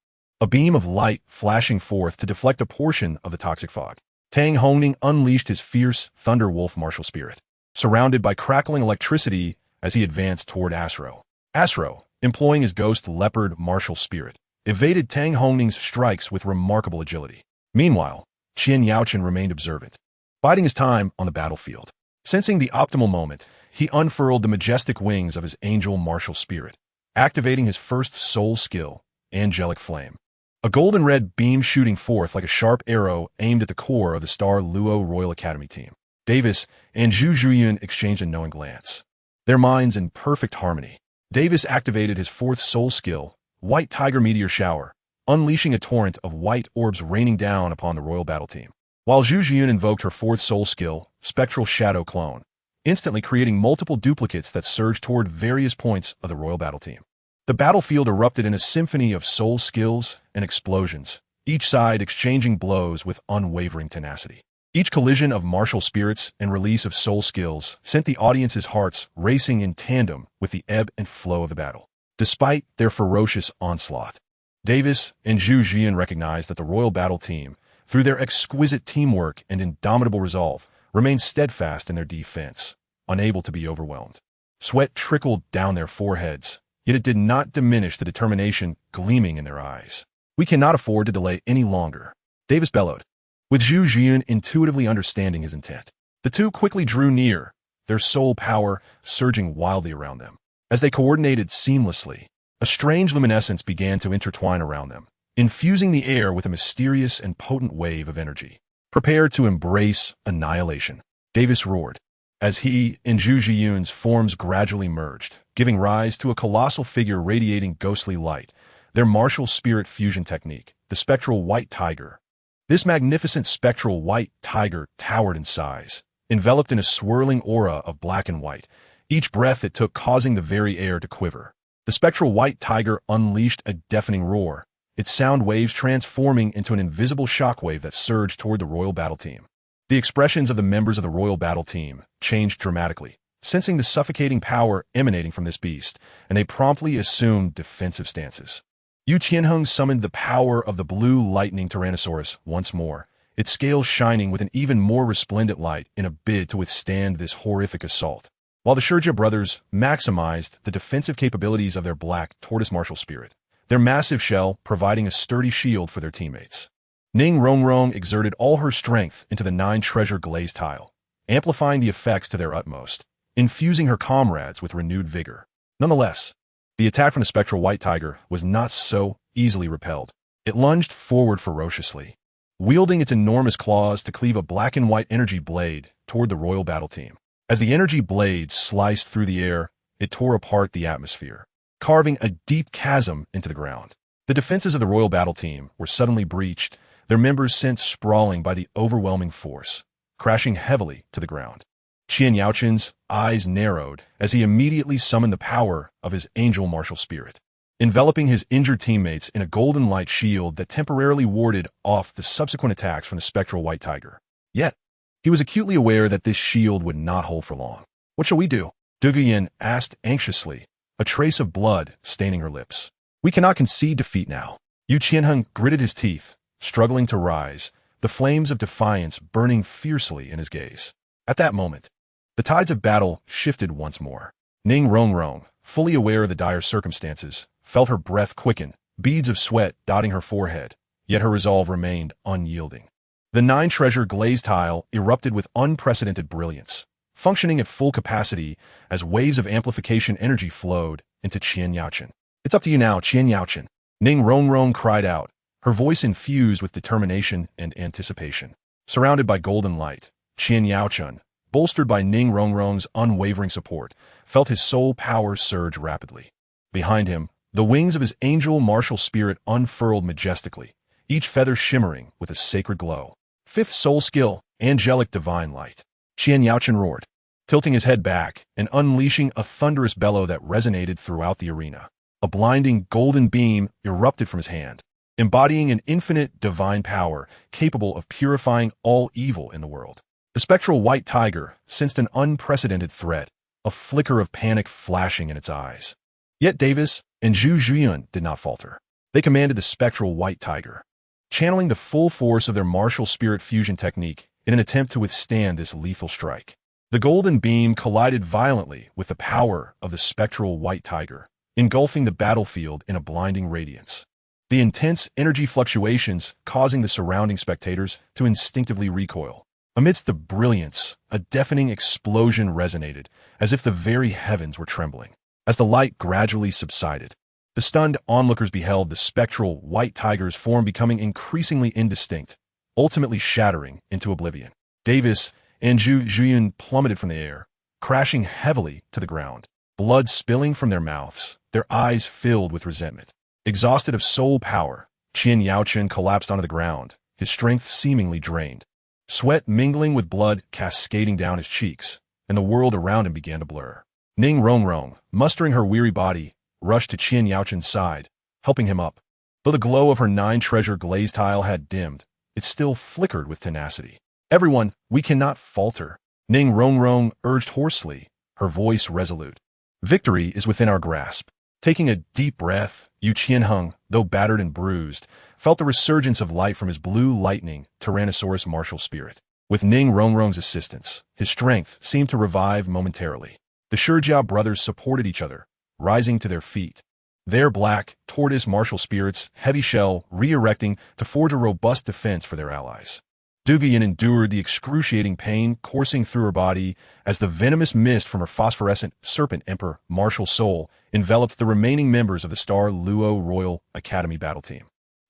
a beam of light flashing forth to deflect a portion of the toxic fog. Tang Hongning unleashed his fierce thunder wolf martial spirit, surrounded by crackling electricity as he advanced toward Asro. Asro, employing his ghost leopard martial spirit, evaded Tang Hongning's strikes with remarkable agility. Meanwhile, Qian Yaochen remained observant, biding his time on the battlefield. Sensing the optimal moment, he unfurled the majestic wings of his angel martial spirit, activating his first soul skill, angelic flame. A golden red beam shooting forth like a sharp arrow aimed at the core of the Star Luo Royal Academy team. Davis and Zhu Zhuyan exchanged a knowing glance, their minds in perfect harmony. Davis activated his fourth soul skill, White Tiger Meteor Shower, unleashing a torrent of white orbs raining down upon the Royal Battle Team, while Zhu Zhuyan invoked her fourth soul skill, Spectral Shadow Clone, instantly creating multiple duplicates that surged toward various points of the Royal Battle Team. The battlefield erupted in a symphony of soul skills and explosions, each side exchanging blows with unwavering tenacity. Each collision of martial spirits and release of soul skills sent the audience's hearts racing in tandem with the ebb and flow of the battle. Despite their ferocious onslaught, Davis and Zhu Zhuyan recognized that the Royal Battle Team, through their exquisite teamwork and indomitable resolve, remained steadfast in their defense, unable to be overwhelmed. Sweat trickled down their foreheads, yet it did not diminish the determination gleaming in their eyes. "We cannot afford to delay any longer," Davis bellowed, with Zhu Zhuyan intuitively understanding his intent. The two quickly drew near, their soul power surging wildly around them. As they coordinated seamlessly, a strange luminescence began to intertwine around them, infusing the air with a mysterious and potent wave of energy. "Prepare to embrace annihilation," Davis roared, as he and Zhu Zhuyan's forms gradually merged, giving rise to a colossal figure radiating ghostly light, their martial spirit fusion technique, the Spectral White Tiger. This magnificent spectral white tiger towered in size, enveloped in a swirling aura of black and white, each breath it took causing the very air to quiver. The spectral white tiger unleashed a deafening roar, its sound waves transforming into an invisible shockwave that surged toward the Royal Battle Team. The expressions of the members of the Royal Battle Team changed dramatically, sensing the suffocating power emanating from this beast, and they promptly assumed defensive stances. Yu Qianheng summoned the power of the blue lightning Tyrannosaurus once more, its scales shining with an even more resplendent light in a bid to withstand this horrific assault, while the Shurja brothers maximized the defensive capabilities of their black tortoise martial spirit, their massive shell providing a sturdy shield for their teammates. Ning Rongrong exerted all her strength into the 9-treasure glaze tile, amplifying the effects to their utmost, infusing her comrades with renewed vigor. Nonetheless, the attack from the spectral white tiger was not so easily repelled. It lunged forward ferociously, wielding its enormous claws to cleave a black and white energy blade toward the Royal Battle Team. As the energy blade sliced through the air, it tore apart the atmosphere, carving a deep chasm into the ground. The defenses of the Royal Battle Team were suddenly breached, their members sent sprawling by the overwhelming force, crashing heavily to the ground. Qian Yaochen's eyes narrowed as he immediately summoned the power of his angel martial spirit, enveloping his injured teammates in a golden light shield that temporarily warded off the subsequent attacks from the spectral white tiger. Yet, he was acutely aware that this shield would not hold for long. "What shall we do?" Du Guiyan asked anxiously, a trace of blood staining her lips. "We cannot concede defeat now." Yu Qianheng gritted his teeth, struggling to rise, the flames of defiance burning fiercely in his gaze. At that moment, the tides of battle shifted once more. Ning Rongrong, fully aware of the dire circumstances, felt her breath quicken, beads of sweat dotting her forehead, yet her resolve remained unyielding. The 9-treasure glaze tile erupted with unprecedented brilliance, functioning at full capacity as waves of amplification energy flowed into Qian Yaochen. "It's up to you now, Qian Yaochen," Ning Rongrong cried out, her voice infused with determination and anticipation. Surrounded by golden light, Qian Yaochen, bolstered by Ning Rongrong's unwavering support, felt his soul power surge rapidly. Behind him, the wings of his angel martial spirit unfurled majestically, each feather shimmering with a sacred glow. Fifth soul skill, angelic divine light. Qian Yaochen roared, tilting his head back and unleashing a thunderous bellow that resonated throughout the arena. A blinding golden beam erupted from his hand, embodying an infinite divine power capable of purifying all evil in the world. The spectral white tiger sensed an unprecedented threat, a flicker of panic flashing in its eyes. Yet Davis and Zhu Zhuyan did not falter. They commanded the spectral white tiger, channeling the full force of their martial spirit fusion technique in an attempt to withstand this lethal strike. The golden beam collided violently with the power of the spectral white tiger, engulfing the battlefield in a blinding radiance. The intense energy fluctuations causing the surrounding spectators to instinctively recoil. Amidst the brilliance, a deafening explosion resonated, as if the very heavens were trembling. As the light gradually subsided, the stunned onlookers beheld the spectral white tiger's form becoming increasingly indistinct, ultimately shattering into oblivion. Davis and Zhu plummeted from the air, crashing heavily to the ground, blood spilling from their mouths, their eyes filled with resentment. Exhausted of soul power, Qian Yaochen collapsed onto the ground, his strength seemingly drained. Sweat mingling with blood cascading down his cheeks, and the world around him began to blur. Ning Rongrong, mustering her weary body, rushed to Qian Yaochen's side, helping him up. Though the glow of her 9-treasure glazed tile had dimmed, it still flickered with tenacity. "Everyone, we cannot falter," Ning Rongrong urged hoarsely, her voice resolute. "Victory is within our grasp." Taking a deep breath, Yu Qianheng, though battered and bruised, felt the resurgence of light from his blue lightning Tyrannosaurus martial spirit. With Ning Rongrong's assistance, his strength seemed to revive momentarily. The Shijiao brothers supported each other, rising to their feet. Their black, tortoise martial spirits, heavy shell, re-erecting to forge a robust defense for their allies. Duguyan endured the excruciating pain coursing through her body as the venomous mist from her phosphorescent serpent emperor martial soul enveloped the remaining members of the Star Luo Royal Academy battle team.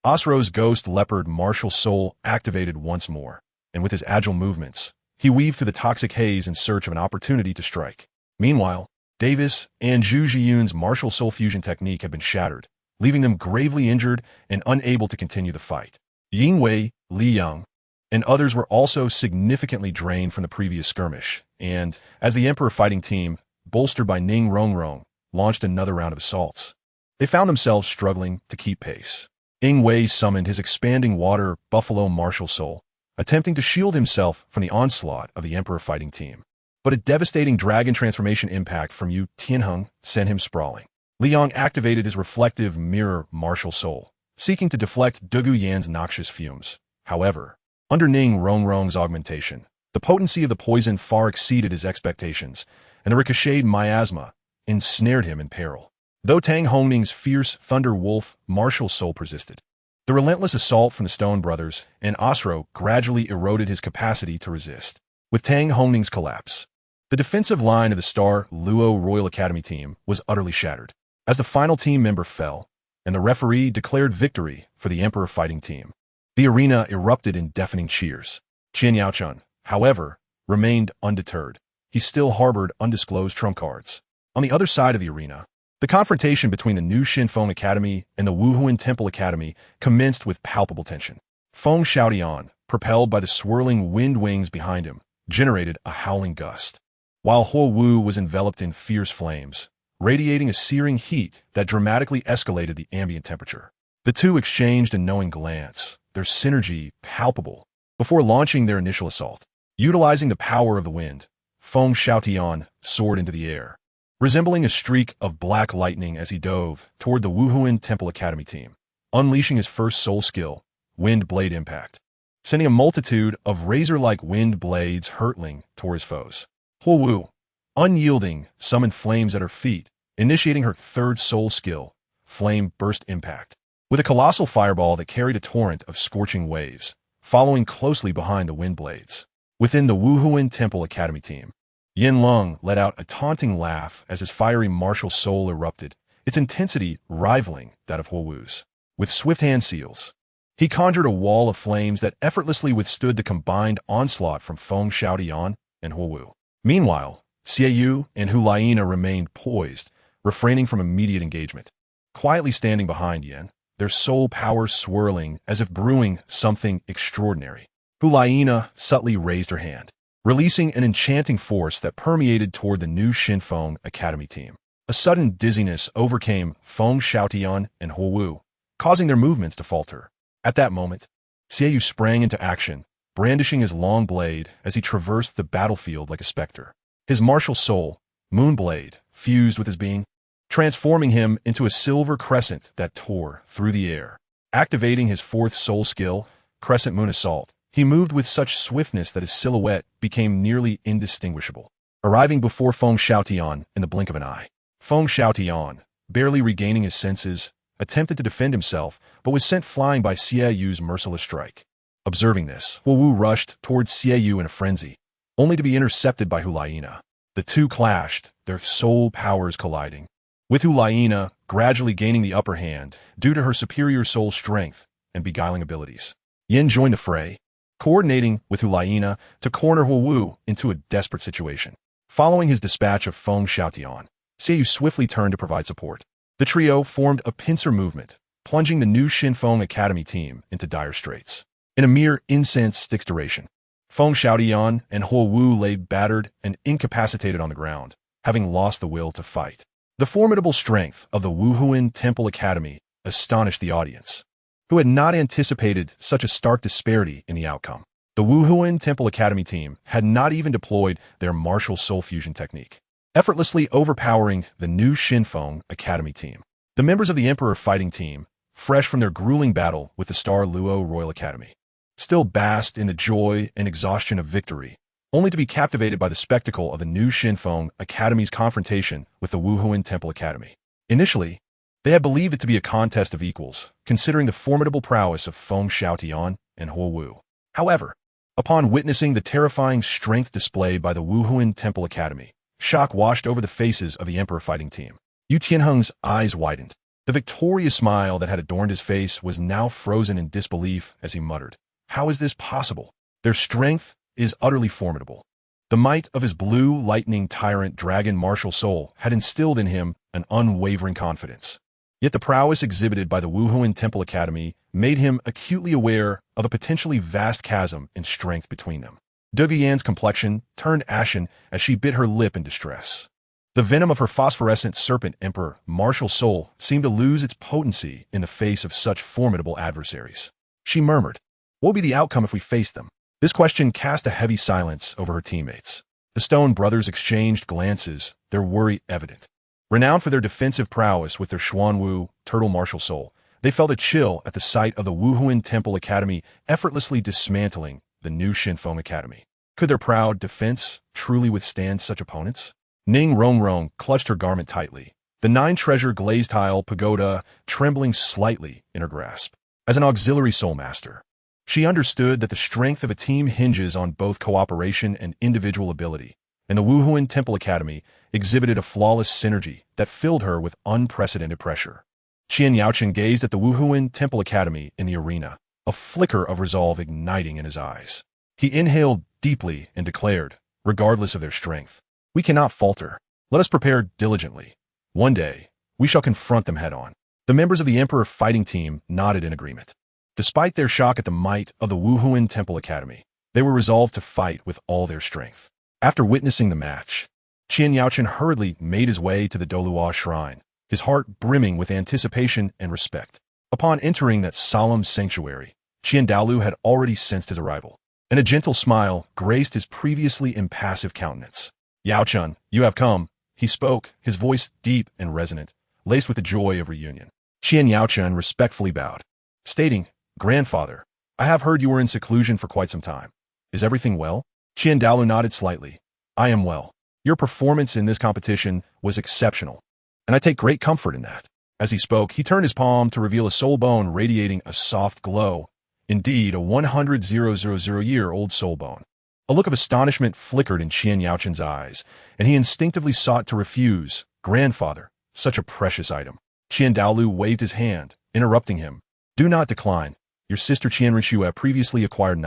Osro's ghost leopard martial soul activated once more, and with his agile movements, he weaved through the toxic haze in search of an opportunity to strike. Meanwhile, Davis and Zhu Zhiyun's martial soul fusion technique had been shattered, leaving them gravely injured and unable to continue the fight. Ying Wei, Li Yang, and others were also significantly drained from the previous skirmish, and, as the Emperor fighting team, bolstered by Ning Rongrong, launched another round of assaults, they found themselves struggling to keep pace. Ying Wei summoned his expanding water buffalo martial soul, attempting to shield himself from the onslaught of the Emperor fighting team. But a devastating dragon transformation impact from Yu Tianheng sent him sprawling. Li Yang activated his reflective mirror martial soul, seeking to deflect Dugu Yan's noxious fumes. However, under Ning Rongrong's augmentation, the potency of the poison far exceeded his expectations, and the ricocheted miasma ensnared him in peril. Though Tang Hongning's fierce thunder wolf martial soul persisted, the relentless assault from the Stone Brothers and Osro gradually eroded his capacity to resist. With Tang Hongning's collapse, the defensive line of the Star Luo Royal Academy team was utterly shattered. As the final team member fell, and the referee declared victory for the Emperor fighting team, the arena erupted in deafening cheers. Qian Yaochen, however, remained undeterred. He still harbored undisclosed trump cards. On the other side of the arena, the confrontation between the new Shinfeng Academy and the Wuhuan Temple Academy commenced with palpable tension. Feng Xiaotian, propelled by the swirling wind wings behind him, generated a howling gust, while Huo Wu was enveloped in fierce flames, radiating a searing heat that dramatically escalated the ambient temperature. The two exchanged a knowing glance, their synergy palpable, before launching their initial assault. Utilizing the power of the wind, Feng Xiaotian soared into the air, resembling a streak of black lightning as he dove toward the Wuhuan Temple Academy team, unleashing his first soul skill, Wind Blade Impact, sending a multitude of razor-like wind blades hurtling toward his foes. Huo Wu, unyielding, summoned flames at her feet, initiating her third soul skill, Flame Burst Impact, with a colossal fireball that carried a torrent of scorching waves, following closely behind the wind blades. Within the Wuhuan Temple Academy team, Yin Lung let out a taunting laugh as his fiery martial soul erupted, its intensity rivaling that of Huo Wu's. With swift hand seals, he conjured a wall of flames that effortlessly withstood the combined onslaught from Feng Xiaotian and Huo Wu. Meanwhile, Xie Yu and Hu Laina remained poised, refraining from immediate engagement, quietly standing behind Yin, their soul power swirling as if brewing something extraordinary. Hu Laina subtly raised her hand, releasing an enchanting force that permeated toward the new Shinfeng Academy team. A sudden dizziness overcame Feng Xiaotian and Huo Wu, causing their movements to falter. At that moment, Xie Yu sprang into action, brandishing his long blade as he traversed the battlefield like a specter. His martial soul, Moonblade, fused with his being, transforming him into a silver crescent that tore through the air. Activating his fourth soul skill, Crescent Moon Assault, He moved with such swiftness that his silhouette became nearly indistinguishable, arriving before Feng Xiaotian in the blink of an eye. Feng Xiaotian, barely regaining his senses, attempted to defend himself, but was sent flying by Xie Yu's merciless strike. Observing this, Wu Wu rushed towards Xie Yu in a frenzy, only to be intercepted by Hulaina. The two clashed, their soul powers colliding, with Hulaina gradually gaining the upper hand due to her superior soul strength and beguiling abilities. Yin joined the fray, coordinating with Hulaina to corner Wu Wu into a desperate situation. Following his dispatch of Feng Xiaotian, Xie Yu swiftly turned to provide support. The trio formed a pincer movement, plunging the new Xinfeng Academy team into dire straits. In a mere incense stick's duration, Feng Xiaotian and Hu Wu lay battered and incapacitated on the ground, having lost the will to fight. The formidable strength of the Wuhuan Temple Academy astonished the audience, who had not anticipated such a stark disparity in the outcome. The Wuhuan Temple Academy team had not even deployed their martial soul fusion technique, effortlessly overpowering the new Xinfeng Academy team. The members of the Emperor fighting team, fresh from their grueling battle with the Star Luo Royal Academy, still basked in the joy and exhaustion of victory, only to be captivated by the spectacle of the new Xinfeng Academy's confrontation with the Wuhuan Temple Academy. Initially, they had believed it to be a contest of equals, considering the formidable prowess of Feng Xiaotian and Hu Wu. However, upon witnessing the terrifying strength displayed by the Wuhuan Temple Academy, shock washed over the faces of the Emperor fighting team. Yu Tianheng's eyes widened. The victorious smile that had adorned his face was now frozen in disbelief as he muttered, "How is this possible? Their strength is utterly formidable." The might of his blue lightning tyrant dragon martial soul had instilled in him an unwavering confidence. Yet the prowess exhibited by the Wuhuan Temple Academy made him acutely aware of a potentially vast chasm in strength between them. Duguyan's complexion turned ashen as she bit her lip in distress. The venom of her phosphorescent serpent emperor martial soul seemed to lose its potency in the face of such formidable adversaries. She murmured, "What will be the outcome if we face them?" This question cast a heavy silence over her teammates. The Stone brothers exchanged glances, their worry evident. Renowned for their defensive prowess with their Xuanwu turtle martial soul, they felt a chill at the sight of the Wuhuan Temple Academy effortlessly dismantling the new Xinfeng Academy. Could their proud defense truly withstand such opponents? Ning Rongrong clutched her garment tightly, the 9-treasure glazed tile pagoda trembling slightly in her grasp. As an auxiliary soul master, she understood that the strength of a team hinges on both cooperation and individual ability, and the Wuhuan Temple Academy exhibited a flawless synergy that filled her with unprecedented pressure. Qian Yaochen gazed at the Wuhuan Temple Academy in the arena, a flicker of resolve igniting in his eyes. He inhaled deeply and declared, regardless of their strength, "We cannot falter. Let us prepare diligently. One day, we shall confront them head-on." The members of the Emperor fighting team nodded in agreement. Despite their shock at the might of the Wuhuan Temple Academy, they were resolved to fight with all their strength. After witnessing the match, Qian Yaochen hurriedly made his way to the Douluo Shrine, his heart brimming with anticipation and respect. Upon entering that solemn sanctuary, Qian Daolu had already sensed his arrival, and a gentle smile graced his previously impassive countenance. "Yaochen, you have come," he spoke, his voice deep and resonant, laced with the joy of reunion. Qian Yaochen respectfully bowed, stating, "Grandfather, I have heard you were in seclusion for quite some time. Is everything well?" Qian Daolu nodded slightly. "I am well. Your performance in this competition was exceptional, and I take great comfort in that." As he spoke, he turned his palm to reveal a soul bone radiating a soft glow. Indeed, a 100,000-year-old soul bone. A look of astonishment flickered in Qian Yaochen's eyes, and he instinctively sought to refuse. "Grandfather, such a precious item." Qian Daolu waved his hand, interrupting him. "Do not decline. Your sister Qian Rixue previously acquired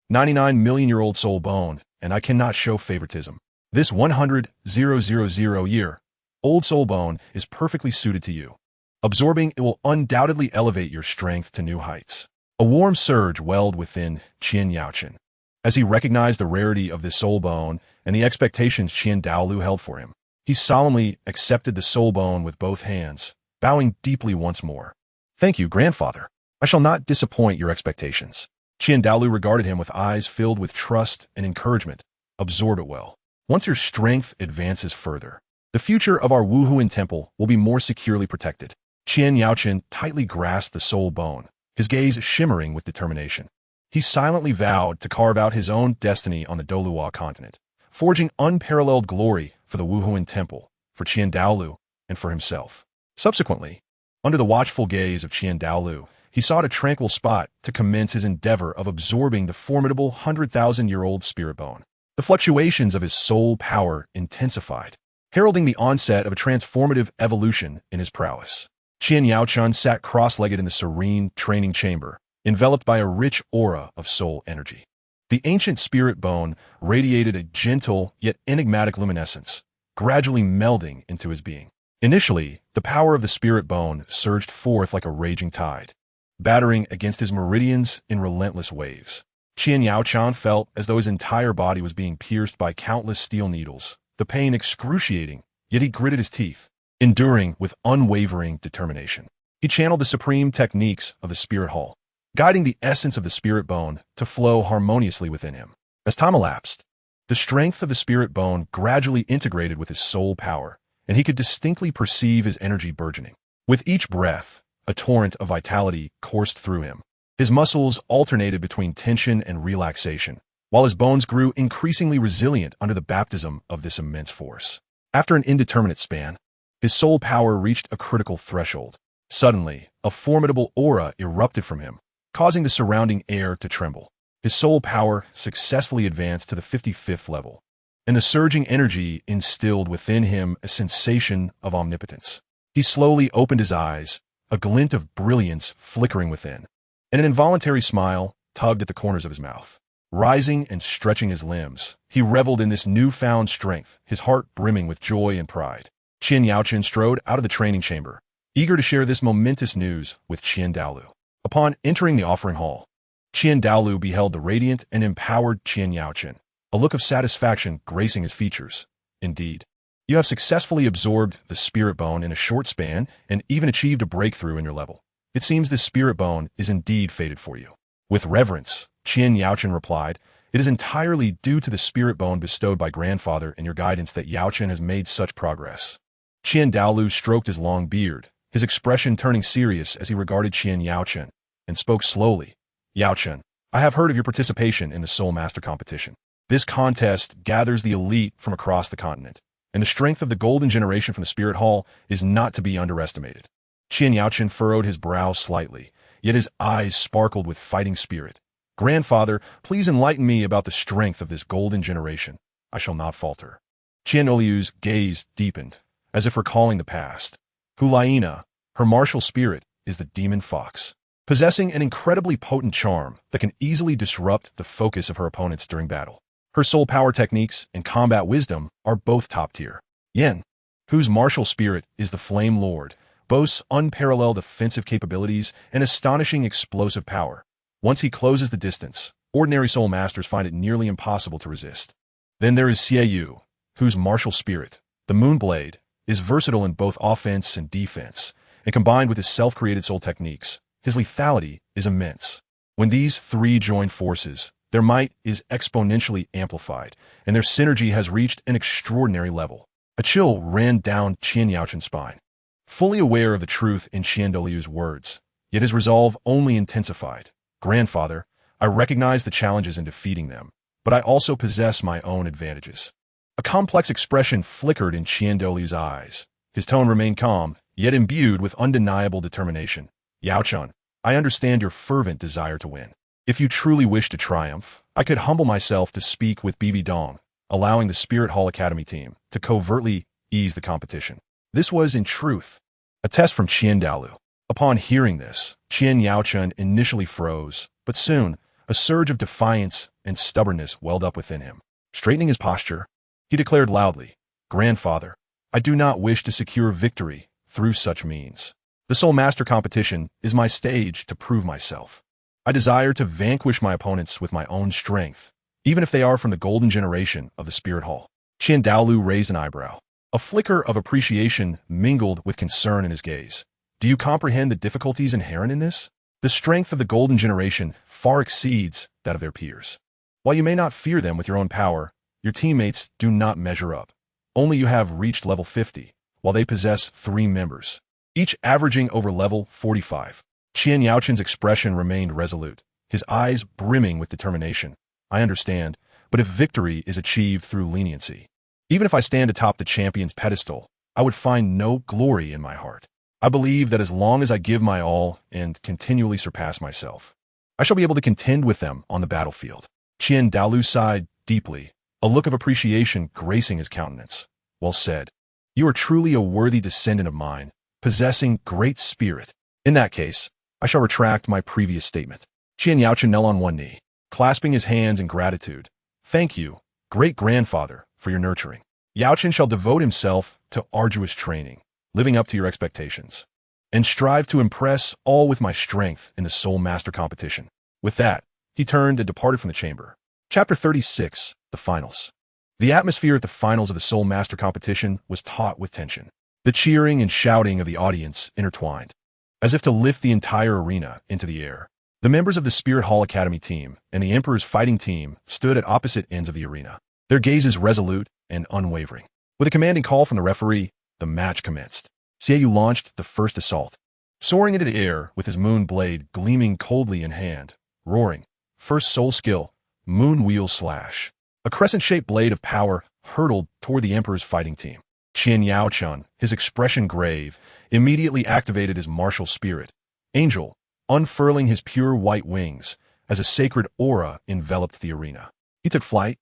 99-million-year-old soul bone, and I cannot show favoritism. This 100,000-year-old soul bone is perfectly suited to you. Absorbing it will undoubtedly elevate your strength to new heights." A warm surge welled within Qian Yaochen as he recognized the rarity of this soul bone and the expectations Qian Daolu held for him. He solemnly accepted the soul bone with both hands, bowing deeply once more. "Thank you, grandfather. I shall not disappoint your expectations." Qian Daolu regarded him with eyes filled with trust and encouragement. "Absorb it well. Once your strength advances further, the future of our Wuhuan temple will be more securely protected." Qian Yaochen tightly grasped the soul bone, his gaze shimmering with determination. he silently vowed to carve out his own destiny on the Douluo Continent, forging unparalleled glory for the Wuhuan Temple, for Qian Daolu, and for himself. Subsequently, under the watchful gaze of Qian Daolu, he sought a tranquil spot to commence his endeavor of absorbing the formidable 100,000-year-old spirit bone. The fluctuations of his soul power intensified, heralding the onset of a transformative evolution in his prowess. Qian Yaochun sat cross-legged in the serene training chamber, enveloped by a rich aura of soul energy. The ancient spirit bone radiated a gentle yet enigmatic luminescence, gradually melding into his being. Initially, the power of the spirit bone surged forth like a raging tide, battering against his meridians in relentless waves. Qian Yaochun felt as though his entire body was being pierced by countless steel needles, the pain excruciating, yet he gritted his teeth, enduring with unwavering determination. He channeled the supreme techniques of the spirit hall, guiding the essence of the spirit bone to flow harmoniously within him. As time elapsed, the strength of the spirit bone gradually integrated with his soul power, and he could distinctly perceive his energy burgeoning. With each breath, a torrent of vitality coursed through him. His muscles alternated between tension and relaxation, while his bones grew increasingly resilient under the baptism of this immense force. After an indeterminate span, his soul power reached a critical threshold. Suddenly, a formidable aura erupted from him, causing the surrounding air to tremble. His soul power successfully advanced to the 55th level, and the surging energy instilled within him a sensation of omnipotence. He slowly opened his eyes, a glint of brilliance flickering within, and an involuntary smile tugged at the corners of his mouth. Rising and stretching his limbs, he reveled in this newfound strength, his heart brimming with joy and pride. Qian Yaochun strode out of the training chamber, eager to share this momentous news with Qian Daolu. Upon entering the offering hall, Qian Daolu beheld the radiant and empowered Qian Yaochun, a look of satisfaction gracing his features. Indeed, you have successfully absorbed the spirit bone in a short span and even achieved a breakthrough in your level. It seems this spirit bone is indeed fated for you. With reverence, Qian Yaochun replied, "It is entirely due to the spirit bone bestowed by grandfather and your guidance that Yaochun has made such progress." Qian Daolu stroked his long beard, his expression turning serious as he regarded Qian Yaochun, and spoke slowly. "Yaochun, I have heard of your participation in the Soul Master competition. This contest gathers the elite from across the continent, and the strength of the golden generation from the Spirit Hall is not to be underestimated." Qian Yaochun furrowed his brow slightly, yet his eyes sparkled with fighting spirit. "Grandfather, please enlighten me about the strength of this golden generation. I shall not falter." Qian Oliu's gaze deepened, as if recalling the past. Hulaina, her martial spirit, is the demon fox, possessing an incredibly potent charm that can easily disrupt the focus of her opponents during battle. Her soul power techniques and combat wisdom are both top tier. Yen, whose martial spirit is the Flame Lord, boasts unparalleled offensive capabilities and astonishing explosive power. Once he closes the distance, ordinary soul masters find it nearly impossible to resist. Then there is Xie Yu, whose martial spirit, the Moonblade, is versatile in both offense and defense, and combined with his self-created soul techniques, his lethality is immense. When these three join forces, their might is exponentially amplified, and their synergy has reached an extraordinary level. A chill ran down Qian Yaochun's spine. Fully aware of the truth in Qian Doliu's words, yet his resolve only intensified. "Grandfather, I recognize the challenges in defeating them, but I also possess my own advantages." A complex expression flickered in Qian Doliu's eyes. His tone remained calm, yet imbued with undeniable determination. "Yaochun, I understand your fervent desire to win. If you truly wish to triumph, I could humble myself to speak with Bibi Dong, allowing the Spirit Hall Academy team to covertly ease the competition." This was, in truth, a test from Qian Daolu. Upon hearing this, Qian Yaochun initially froze, but soon, a surge of defiance and stubbornness welled up within him. Straightening his posture, he declared loudly, "Grandfather, I do not wish to secure victory through such means. The Soul Master competition is my stage to prove myself. I desire to vanquish my opponents with my own strength, even if they are from the golden generation of the Spirit Hall." Qian Daolu raised an eyebrow. A flicker of appreciation mingled with concern in his gaze. "Do you comprehend the difficulties inherent in this? The strength of the golden generation far exceeds that of their peers. While you may not fear them with your own power, your teammates do not measure up. Only you have reached level 50, while they possess 3 members, each averaging over level 45. Qian Yaochun's expression remained resolute, his eyes brimming with determination. I understand, but if victory is achieved through leniency, even if I stand atop the champion's pedestal, I would find no glory in my heart. I believe that as long as I give my all and continually surpass myself, I shall be able to contend with them on the battlefield. Qian Daolu sighed deeply, a look of appreciation gracing his countenance. Well said. You are truly a worthy descendant of mine, possessing great spirit. In that case, I shall retract my previous statement. Qian Yaochen knelt on one knee, clasping his hands in gratitude. Thank you, great-grandfather, for your nurturing. Yaochen shall devote himself to arduous training, living up to your expectations, and strive to impress all with my strength in the Soul Master competition. With that, he turned and departed from the chamber. Chapter 36, The Finals. The atmosphere at the finals of the Soul Master competition was taut with tension. The cheering and shouting of the audience intertwined, as if to lift the entire arena into the air. The members of the Spirit Hall Academy team and the Emperor's fighting team stood at opposite ends of the arena, their gazes resolute and unwavering. With a commanding call from the referee, the match commenced. Xiaoyu launched the first assault, soaring into the air with his moon blade gleaming coldly in hand, roaring. First soul skill, Moon Wheel Slash. A crescent-shaped blade of power hurtled toward the Emperor's fighting team. Qian Yaochen, his expression grave, immediately activated his martial spirit, Angel, unfurling his pure white wings as a sacred aura enveloped the arena. He took flight,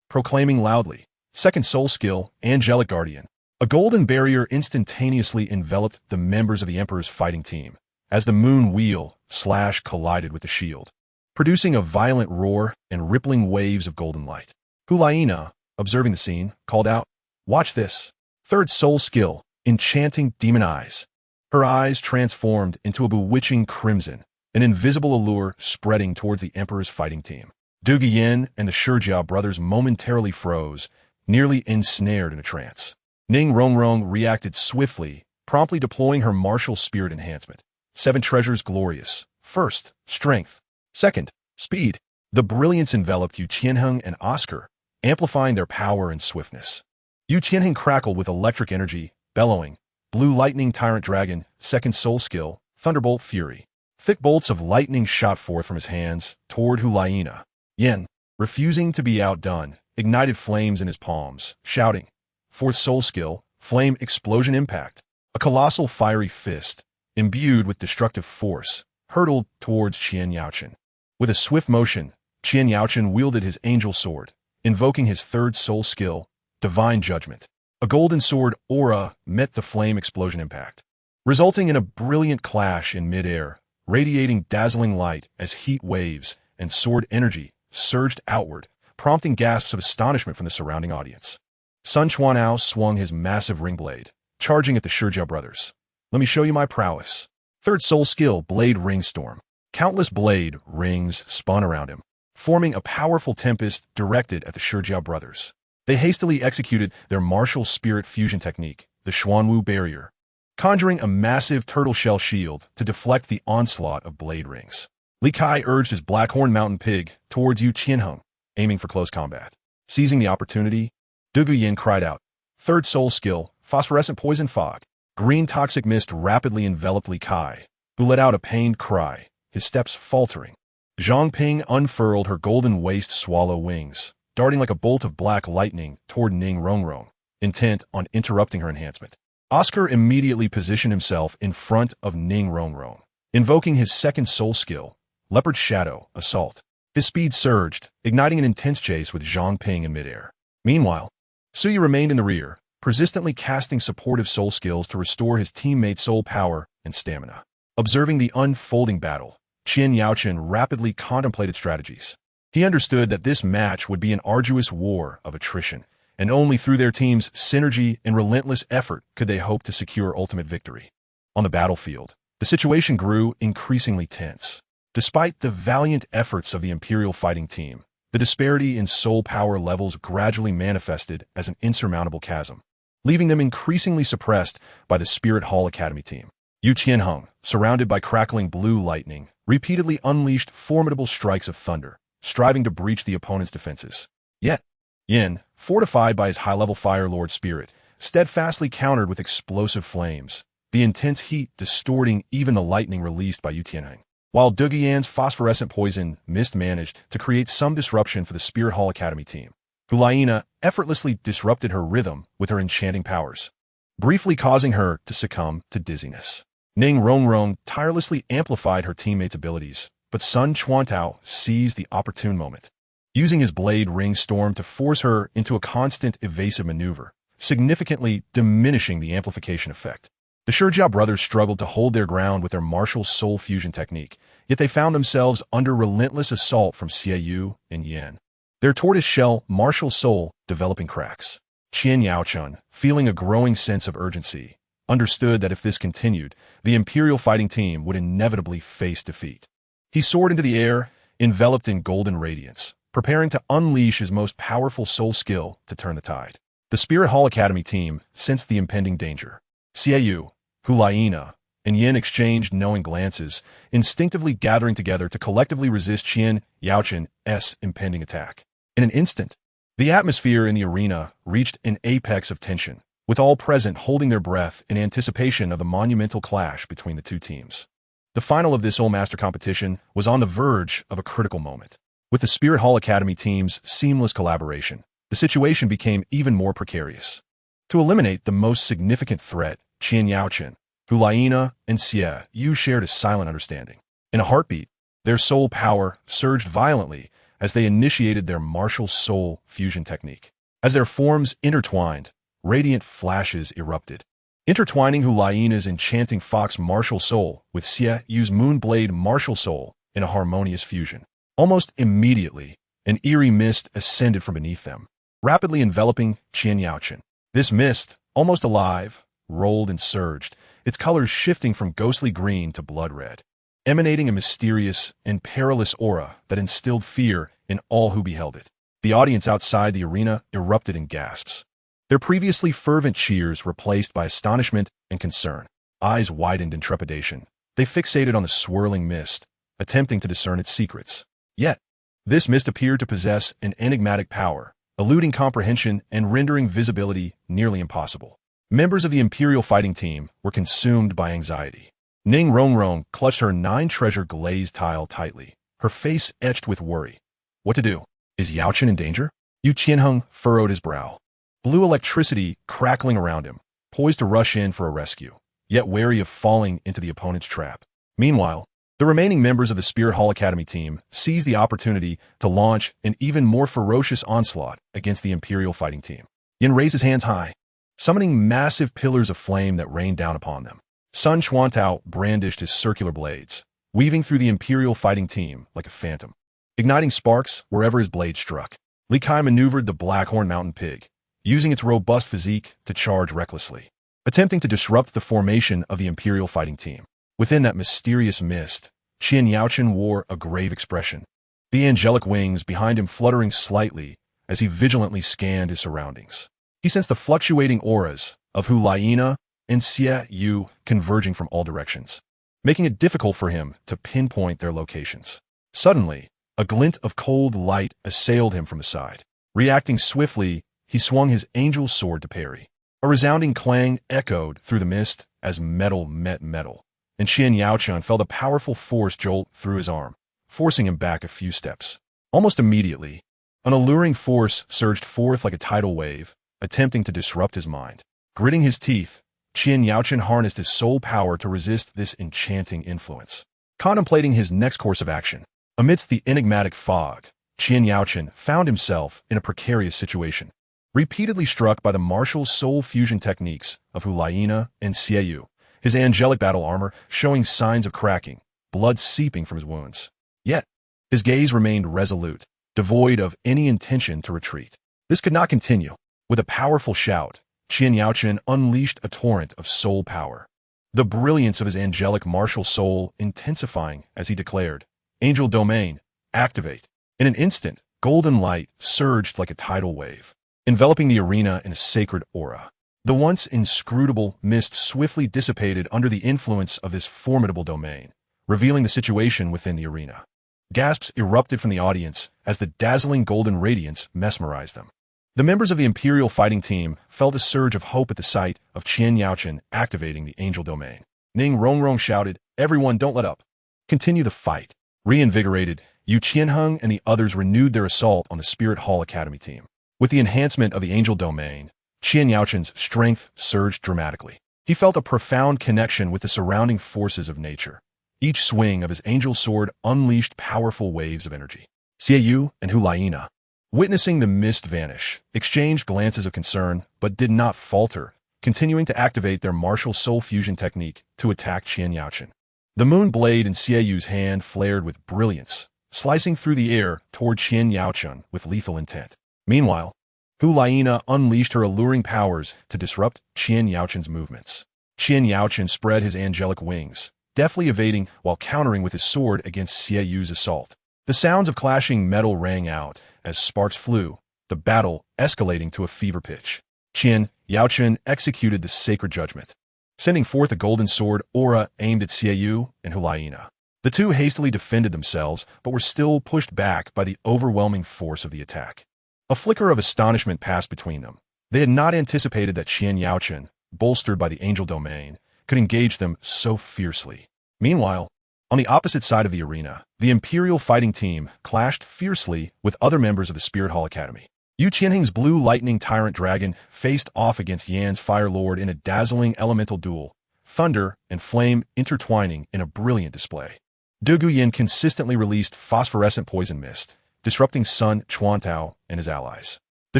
proclaiming loudly, Second soul skill, Angelic Guardian. A golden barrier instantaneously enveloped the members of the Emperor's fighting team as the Moon Wheel Slash collided with the shield, producing a violent roar and rippling waves of golden light. Hulaina, observing the scene, called out, Watch this. Third soul skill, Enchanting Demon Eyes. Her eyes transformed into a bewitching crimson, an invisible allure spreading towards the Emperor's fighting team. Du Guiyin and the Shijia brothers momentarily froze, nearly ensnared in a trance. Ning Rongrong reacted swiftly, promptly deploying her martial spirit enhancement. 7 treasures glorious. First, strength. Second, speed. The brilliance enveloped Yu Qianheng and Oscar, amplifying their power and swiftness. Yu Qianheng crackled with electric energy, bellowing, Blue Lightning Tyrant Dragon, second soul skill, Thunderbolt Fury. Thick bolts of lightning shot forth from his hands toward Hulaina. Yen, refusing to be outdone, ignited flames in his palms, shouting, Fourth soul skill, Flame Explosion Impact. A colossal fiery fist, imbued with destructive force, hurtled towards Qian Yaochen. With a swift motion, Qian Yaochen wielded his angel sword, invoking his third soul skill, Divine Judgment. A golden sword aura met the flame explosion impact, resulting in a brilliant clash in midair, radiating dazzling light as heat waves and sword energy surged outward, prompting gasps of astonishment from the surrounding audience. Sun Chuanao swung his massive ring blade, charging at the Shijia brothers. Let me show you my prowess. Third soul skill, Blade Ring Storm. Countless blade rings spun around him, forming a powerful tempest directed at the Shijia brothers. They hastily executed their martial spirit fusion technique, the Xuanwu Barrier, conjuring a massive turtle shell shield to deflect the onslaught of blade rings. Li Kai urged his Blackhorn Mountain Pig towards Yu Qianheng, aiming for close combat. Seizing the opportunity, Du Guiyin cried out, Third soul skill, Phosphorescent Poison Fog. Green toxic mist rapidly enveloped Li Kai, who let out a pained cry, his steps faltering. Zhang Ping unfurled her golden waist swallow wings, darting like a bolt of black lightning toward Ning Rongrong, intent on interrupting her enhancement. Oscar immediately positioned himself in front of Ning Rongrong, invoking his second soul skill, Leopard Shadow Assault. His speed surged, igniting an intense chase with Zhang Ping in midair. Meanwhile, Suyi remained in the rear, persistently casting supportive soul skills to restore his teammates' soul power and stamina. Observing the unfolding battle, Qian Yaochen rapidly contemplated strategies. He understood that this match would be an arduous war of attrition, and only through their team's synergy and relentless effort could they hope to secure ultimate victory. On the battlefield, the situation grew increasingly tense. Despite the valiant efforts of the Imperial fighting team, the disparity in soul power levels gradually manifested as an insurmountable chasm, leaving them increasingly suppressed by the Spirit Hall Academy team. Yu Qianheng, surrounded by crackling blue lightning, repeatedly unleashed formidable strikes of thunder, striving to breach the opponent's defenses. Yet, Yin, fortified by his high-level Fire Lord spirit, steadfastly countered with explosive flames, the intense heat distorting even the lightning released by Yu Tianheng. while Dugian's phosphorescent poison mist managed to create some disruption for the Spirit Hall Academy team. Hulaina effortlessly disrupted her rhythm with her enchanting powers, briefly causing her to succumb to dizziness. Ning Rongrong tirelessly amplified her teammates' abilities, but Sun Chuantao seized the opportune moment, using his blade ring storm to force her into a constant evasive maneuver, significantly diminishing the amplification effect. The Shijiao brothers struggled to hold their ground with their martial soul fusion technique, yet they found themselves under relentless assault from Xie Yu and Yan, their tortoise-shell martial soul developing cracks. Qian Yaochun, feeling a growing sense of urgency, understood that if this continued, the Imperial fighting team would inevitably face defeat. He soared into the air, enveloped in golden radiance, preparing to unleash his most powerful soul skill to turn the tide. The Spirit Hall Academy team sensed the impending danger. Xie Yu, Hulaina, and Yin exchanged knowing glances, instinctively gathering together to collectively resist Qian Yaochun's impending attack. In an instant, the atmosphere in the arena reached an apex of tension, with all present holding their breath in anticipation of the monumental clash between the two teams. The final of this Soul Master competition was on the verge of a critical moment. With the Spirit Hall Academy team's seamless collaboration, the situation became even more precarious. To eliminate the most significant threat, Qian Yaochun, Hulaina, and Xie Yu shared a silent understanding. In a heartbeat, their soul power surged violently as they initiated their martial soul fusion technique. As their forms intertwined, radiant flashes erupted, intertwining Hulaina's enchanting fox martial soul with Xie Yu's moonblade martial soul in a harmonious fusion. Almost immediately, an eerie mist ascended from beneath them, rapidly enveloping Qian Yaochun. This mist, almost alive, rolled and surged, its colors shifting from ghostly green to blood red, emanating a mysterious and perilous aura that instilled fear in all who beheld it. The audience outside the arena erupted in gasps, their previously fervent cheers replaced by astonishment and concern. Eyes widened in trepidation. They fixated on the swirling mist, attempting to discern its secrets. Yet, this mist appeared to possess an enigmatic power, eluding comprehension and rendering visibility nearly impossible. Members of the Imperial fighting team were consumed by anxiety. Ning Rongrong clutched her 9-treasure glazed tile tightly, her face etched with worry. What to do? Is Yaochun in danger? Yu Qianheng furrowed his brow, blue electricity crackling around him, poised to rush in for a rescue, yet wary of falling into the opponent's trap. Meanwhile, the remaining members of the Spirit Hall Academy team seized the opportunity to launch an even more ferocious onslaught against the Imperial fighting team. Yin raised his hands high, summoning massive pillars of flame that rained down upon them. Sun Chuantao brandished his circular blades, weaving through the Imperial fighting team like a phantom, igniting sparks wherever his blade struck. Li Kai maneuvered the Blackhorn Mountain Pig, using its robust physique to charge recklessly, attempting to disrupt the formation of the Imperial fighting team. Within that mysterious mist, Qian Yaochun wore a grave expression, the angelic wings behind him fluttering slightly as he vigilantly scanned his surroundings. He sensed the fluctuating auras of Hulaina and Xie Yu converging from all directions, making it difficult for him to pinpoint their locations. Suddenly, a glint of cold light assailed him from the side. Reacting swiftly, he swung his angel sword to parry. A resounding clang echoed through the mist as metal met metal, and Qian Yaochun felt a powerful force jolt through his arm, forcing him back a few steps. Almost immediately, an alluring force surged forth like a tidal wave, attempting to disrupt his mind. Gritting his teeth, Qian Yaochun harnessed his soul power to resist this enchanting influence. Contemplating his next course of action, amidst the enigmatic fog, Qian Yaochun found himself in a precarious situation. Repeatedly struck by the martial soul fusion techniques of Hulaina and Xie Yu, his angelic battle armor showing signs of cracking, blood seeping from his wounds. Yet, his gaze remained resolute, devoid of any intention to retreat. This could not continue. With a powerful shout, Qian Yaochun unleashed a torrent of soul power, the brilliance of his angelic martial soul intensifying as he declared, "Angel Domain, activate." In an instant, golden light surged like a tidal wave, enveloping the arena in a sacred aura. The once inscrutable mist swiftly dissipated under the influence of this formidable domain, revealing the situation within the arena. Gasps erupted from the audience as the dazzling golden radiance mesmerized them. The members of the Imperial fighting team felt a surge of hope at the sight of Qian Yaochun activating the angel domain. Ning Rongrong shouted, "Everyone, don't let up. continue the fight. Reinvigorated, Yu Qianheng and the others renewed their assault on the Spirit Hall Academy team. With the enhancement of the Angel Domain, Qian Yaochun's strength surged dramatically. He felt a profound connection with the surrounding forces of nature. Each swing of his angel sword unleashed powerful waves of energy. Xie Yu and Hu Laina, witnessing the mist vanish, exchanged glances of concern but did not falter, continuing to activate their martial soul fusion technique to attack Qian Yaochun. The moon blade in Xie Yu's hand flared with brilliance, slicing through the air toward Qian Yaochun with lethal intent. Meanwhile, Hu Laina unleashed her alluring powers to disrupt Qian Yaochun's movements. Qian Yaochun spread his angelic wings, deftly evading while countering with his sword against Xie Yu's assault. The sounds of clashing metal rang out as sparks flew, the battle escalating to a fever pitch. Qian Yaochun executed the sacred judgment, sending forth a golden sword aura aimed at Xie Yu and Hu Laina. The two hastily defended themselves but were still pushed back by the overwhelming force of the attack. A flicker of astonishment passed between them. They had not anticipated that Qian Yaochun, bolstered by the Angel Domain, could engage them so fiercely. Meanwhile, on the opposite side of the arena, the Imperial fighting team clashed fiercely with other members of the Spirit Hall Academy. Yu Qianheng's blue lightning tyrant dragon faced off against Yan's Fire Lord in a dazzling elemental duel, thunder and flame intertwining in a brilliant display. Douluo Yin consistently released phosphorescent poison mist, disrupting Sun Chuantao and his allies. The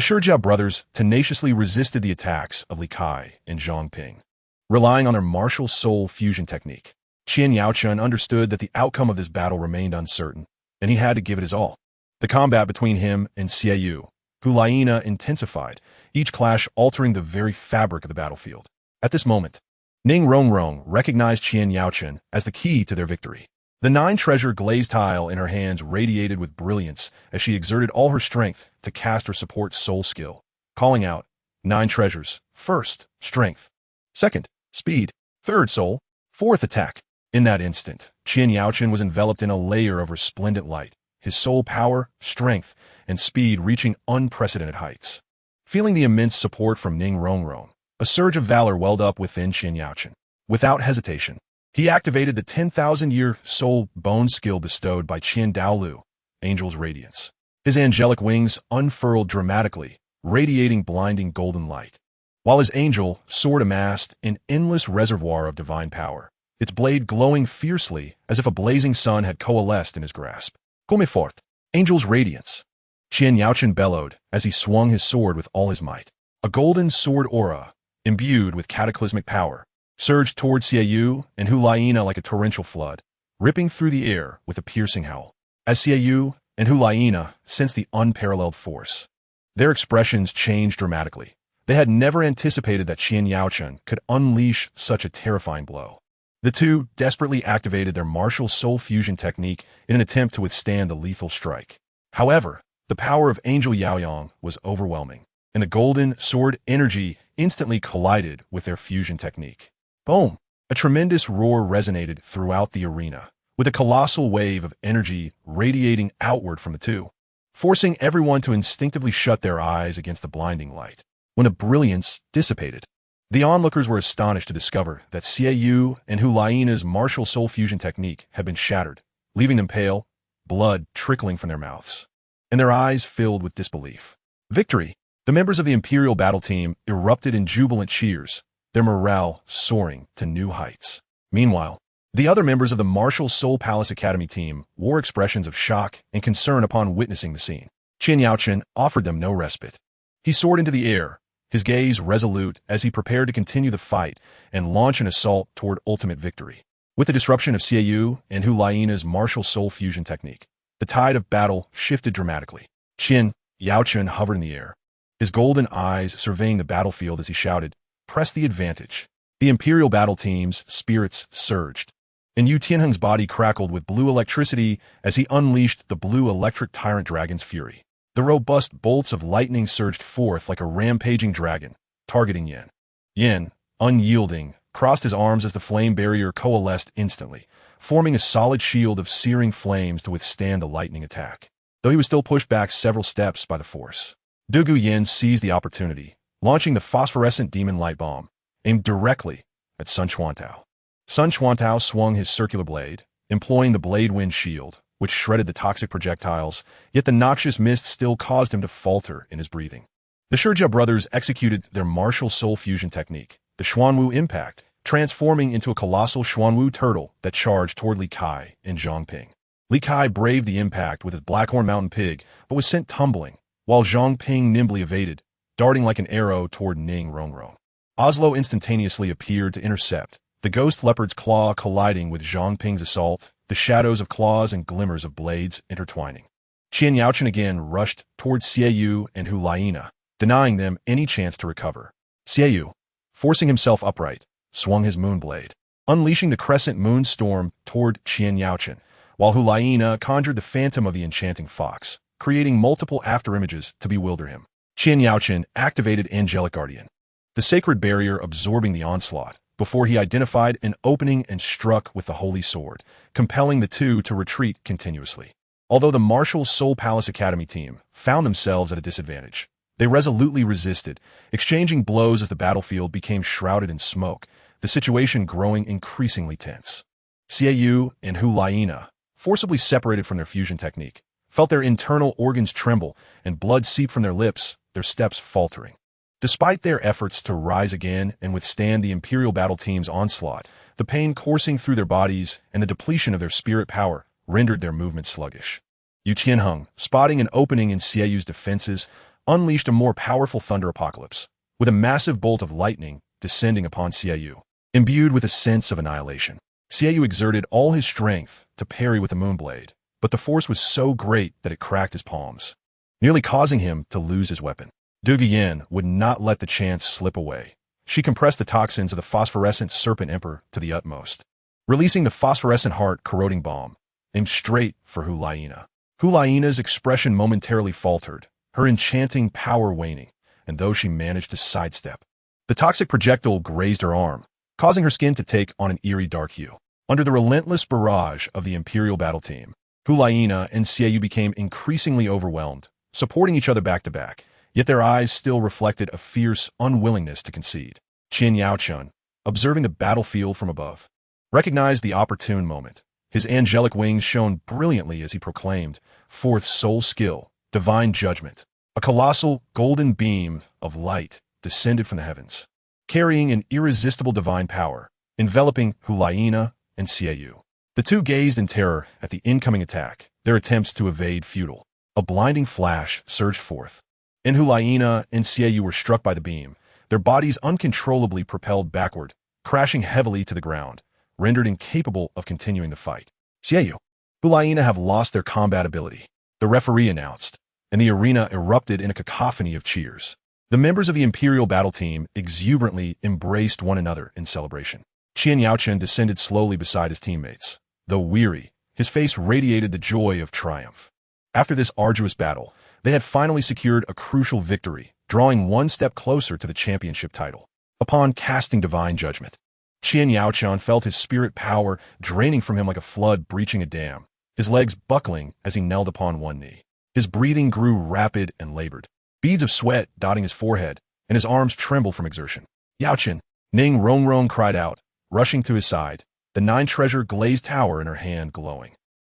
Shijia brothers tenaciously resisted the attacks of Li Kai and Zhang Ping, relying on their martial soul fusion technique. Qian Yaochun understood that the outcome of this battle remained uncertain, and he had to give it his all. The combat between him and Xie Yu, Hu Laina, intensified, each clash altering the very fabric of the battlefield. At this moment, Ning Rongrong recognized Qian Yaochun as the key to their victory. The 9-treasure glazed tile in her hands radiated with brilliance as she exerted all her strength to cast her support soul skill, calling out, 9 treasures. First, strength. Second, speed. Third, soul. Fourth, attack. In that instant, Qian Yaochun was enveloped in a layer of resplendent light, his soul power, strength, and speed reaching unprecedented heights. Feeling the immense support from Ning Rongrong, a surge of valor welled up within Qian Yaochun. Without hesitation, he activated the 10,000-year soul bone skill bestowed by Qian Daolu, Angel's Radiance. His angelic wings unfurled dramatically, radiating blinding golden light, while his angel sword amassed an endless reservoir of divine power, its blade glowing fiercely as if a blazing sun had coalesced in his grasp. Come forth, Angel's Radiance! Qian Yaochun bellowed as he swung his sword with all his might. A golden sword aura, imbued with cataclysmic power, surged toward Xie Yu and Hu Laina like a torrential flood, ripping through the air with a piercing howl. As Xie Yu and Hu Laina sensed the unparalleled force, their expressions changed dramatically. They had never anticipated that Qian Yaochun could unleash such a terrifying blow. The two desperately activated their martial soul fusion technique in an attempt to withstand the lethal strike. However, the power of Angel Yaoyong was overwhelming, and the golden sword energy instantly collided with their fusion technique. Boom! A tremendous roar resonated throughout the arena, with a colossal wave of energy radiating outward from the two, forcing everyone to instinctively shut their eyes against the blinding light. When the brilliance dissipated, the onlookers were astonished to discover that Xie Yu and Hu Laina's martial soul fusion technique had been shattered, leaving them pale, blood trickling from their mouths, and their eyes filled with disbelief. Victory! The members of the Imperial battle team erupted in jubilant cheers, their morale soaring to new heights. Meanwhile, the other members of the Martial Soul Palace Academy team wore expressions of shock and concern upon witnessing the scene. Qian Yaochun offered them no respite. He soared into the air, his gaze resolute as he prepared to continue the fight and launch an assault toward ultimate victory. With the disruption of Xie Yu and Hu Laina's martial soul fusion technique, the tide of battle shifted dramatically. Qian Yaochun hovered in the air, his golden eyes surveying the battlefield as he shouted, "Press the advantage." The Imperial battle team's spirits surged, and Yu Tianheng's body crackled with blue electricity as he unleashed the blue electric tyrant dragon's fury. The robust bolts of lightning surged forth like a rampaging dragon, targeting Yin. Yin, unyielding, crossed his arms as the flame barrier coalesced instantly, forming a solid shield of searing flames to withstand the lightning attack. Though he was still pushed back several steps by the force, Douluo Yin seized the opportunity, launching the phosphorescent demon light bomb, aimed directly at Sun Chuantao. Sun Chuantao swung his circular blade, employing the blade wind shield, which shredded the toxic projectiles, yet the noxious mist still caused him to falter in his breathing. The Shurjia brothers executed their martial soul fusion technique, the Xuanwu impact, transforming into a colossal Xuanwu turtle that charged toward Li Kai and Zhang Ping. Li Kai braved the impact with his Blackhorn Mountain Pig, but was sent tumbling, while Zhang Ping nimbly evaded, darting like an arrow toward Ning Rongrong. Oslo instantaneously appeared to intercept, the ghost leopard's claw colliding with Zhang Ping's assault, the shadows of claws and glimmers of blades intertwining. Qian Yaochen again rushed toward Xie and Hu Laina, denying them any chance to recover. Xie, forcing himself upright, swung his moonblade, unleashing the crescent moon storm toward Qian Yaochen, while Hu Laina conjured the phantom of the enchanting fox, creating multiple afterimages to bewilder him. Qian Yaochen activated Angelic Guardian, the sacred barrier absorbing the onslaught, before he identified an opening and struck with the holy sword, compelling the two to retreat continuously. Although the martial Soul Palace Academy team found themselves at a disadvantage, they resolutely resisted, exchanging blows as the battlefield became shrouded in smoke, the situation growing increasingly tense. Xie and Hu Laina, forcibly separated from their fusion technique, felt their internal organs tremble and blood seep from their lips, their steps faltering. Despite their efforts to rise again and withstand the Imperial battle team's onslaught, the pain coursing through their bodies and the depletion of their spirit power rendered their movement sluggish. Yu Qianheng, spotting an opening in Xieyu's defenses, unleashed a more powerful thunder apocalypse, with a massive bolt of lightning descending upon Xieyu. Imbued with a sense of annihilation, Xieyu exerted all his strength to parry with the moonblade, but the force was so great that it cracked his palms, nearly causing him to lose his weapon. Du Guiyan would not let the chance slip away. She compressed the toxins of the phosphorescent serpent emperor to the utmost, releasing the phosphorescent heart corroding bomb, aimed straight for Hu Laina. Hu Laina's expression momentarily faltered, her enchanting power waning, and though she managed to sidestep, the toxic projectile grazed her arm, causing her skin to take on an eerie dark hue. Under the relentless barrage of the Imperial battle team, Hu Laina and Xieyu became increasingly overwhelmed, supporting each other back to back, yet their eyes still reflected a fierce unwillingness to concede. Qian Yaochen, observing the battlefield from above, recognized the opportune moment. His angelic wings shone brilliantly as he proclaimed, "Fourth soul skill, divine judgment." A colossal golden beam of light descended from the heavens, carrying an irresistible divine power, enveloping Hu Laina and Xieyu. The two gazed in terror at the incoming attack, their attempts to evade futile. A blinding flash surged forth, and Hu Laina and Xieyu were struck by the beam, their bodies uncontrollably propelled backward, crashing heavily to the ground, rendered incapable of continuing the fight. Xieyu, Hu Laina have lost their combat ability, the referee announced, and the arena erupted in a cacophony of cheers. The members of the Imperial battle team exuberantly embraced one another in celebration. Qian Yaochen descended slowly beside his teammates. Though weary, his face radiated the joy of triumph. After this arduous battle, they had finally secured a crucial victory, drawing one step closer to the championship title. Upon casting divine judgment, Qian Yaochen felt his spirit power draining from him like a flood breaching a dam, his legs buckling as he knelt upon one knee. His breathing grew rapid and labored, beads of sweat dotting his forehead, and his arms trembled from exertion. "Yaochen!" Ning Rongrong cried out, rushing to his side, the 9-treasure glazed tower in her hand glowing.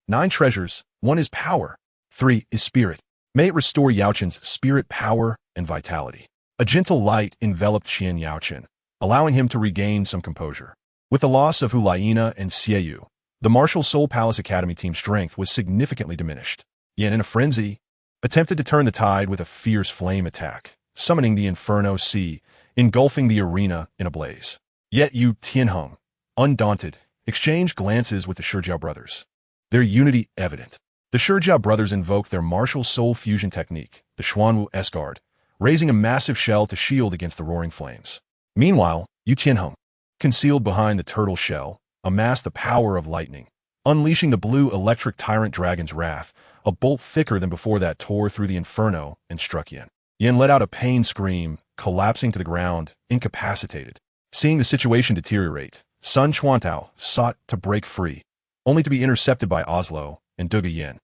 9 treasures, 1 is power, 3 is spirit. May it restore Yaochen's spirit power and vitality. A gentle light enveloped Qian Yaochen, allowing him to regain some composure. With the loss of Hu Laina and Xieyu, the martial Soul Palace Academy team's strength was significantly diminished. Yan, in a frenzy, attempted to turn the tide with a fierce flame attack, summoning the Inferno Sea, engulfing the arena in a blaze. Yet Yu Tianheng, undaunted, exchanged glances with the Shurjia brothers, their unity evident. The Shurjia brothers invoked their martial soul fusion technique, the Xuanwu S-Guard, raising a massive shell to shield against the roaring flames. Meanwhile, Yu Tianheng, concealed behind the turtle shell, amassed the power of lightning, unleashing the blue electric tyrant dragon's wrath, a bolt thicker than before that tore through the inferno and struck Yin. Yin let out a pain scream, collapsing to the ground, incapacitated. Seeing the situation deteriorate, Sun Chuantao sought to break free, only to be intercepted by Oslo and Du Guiyan,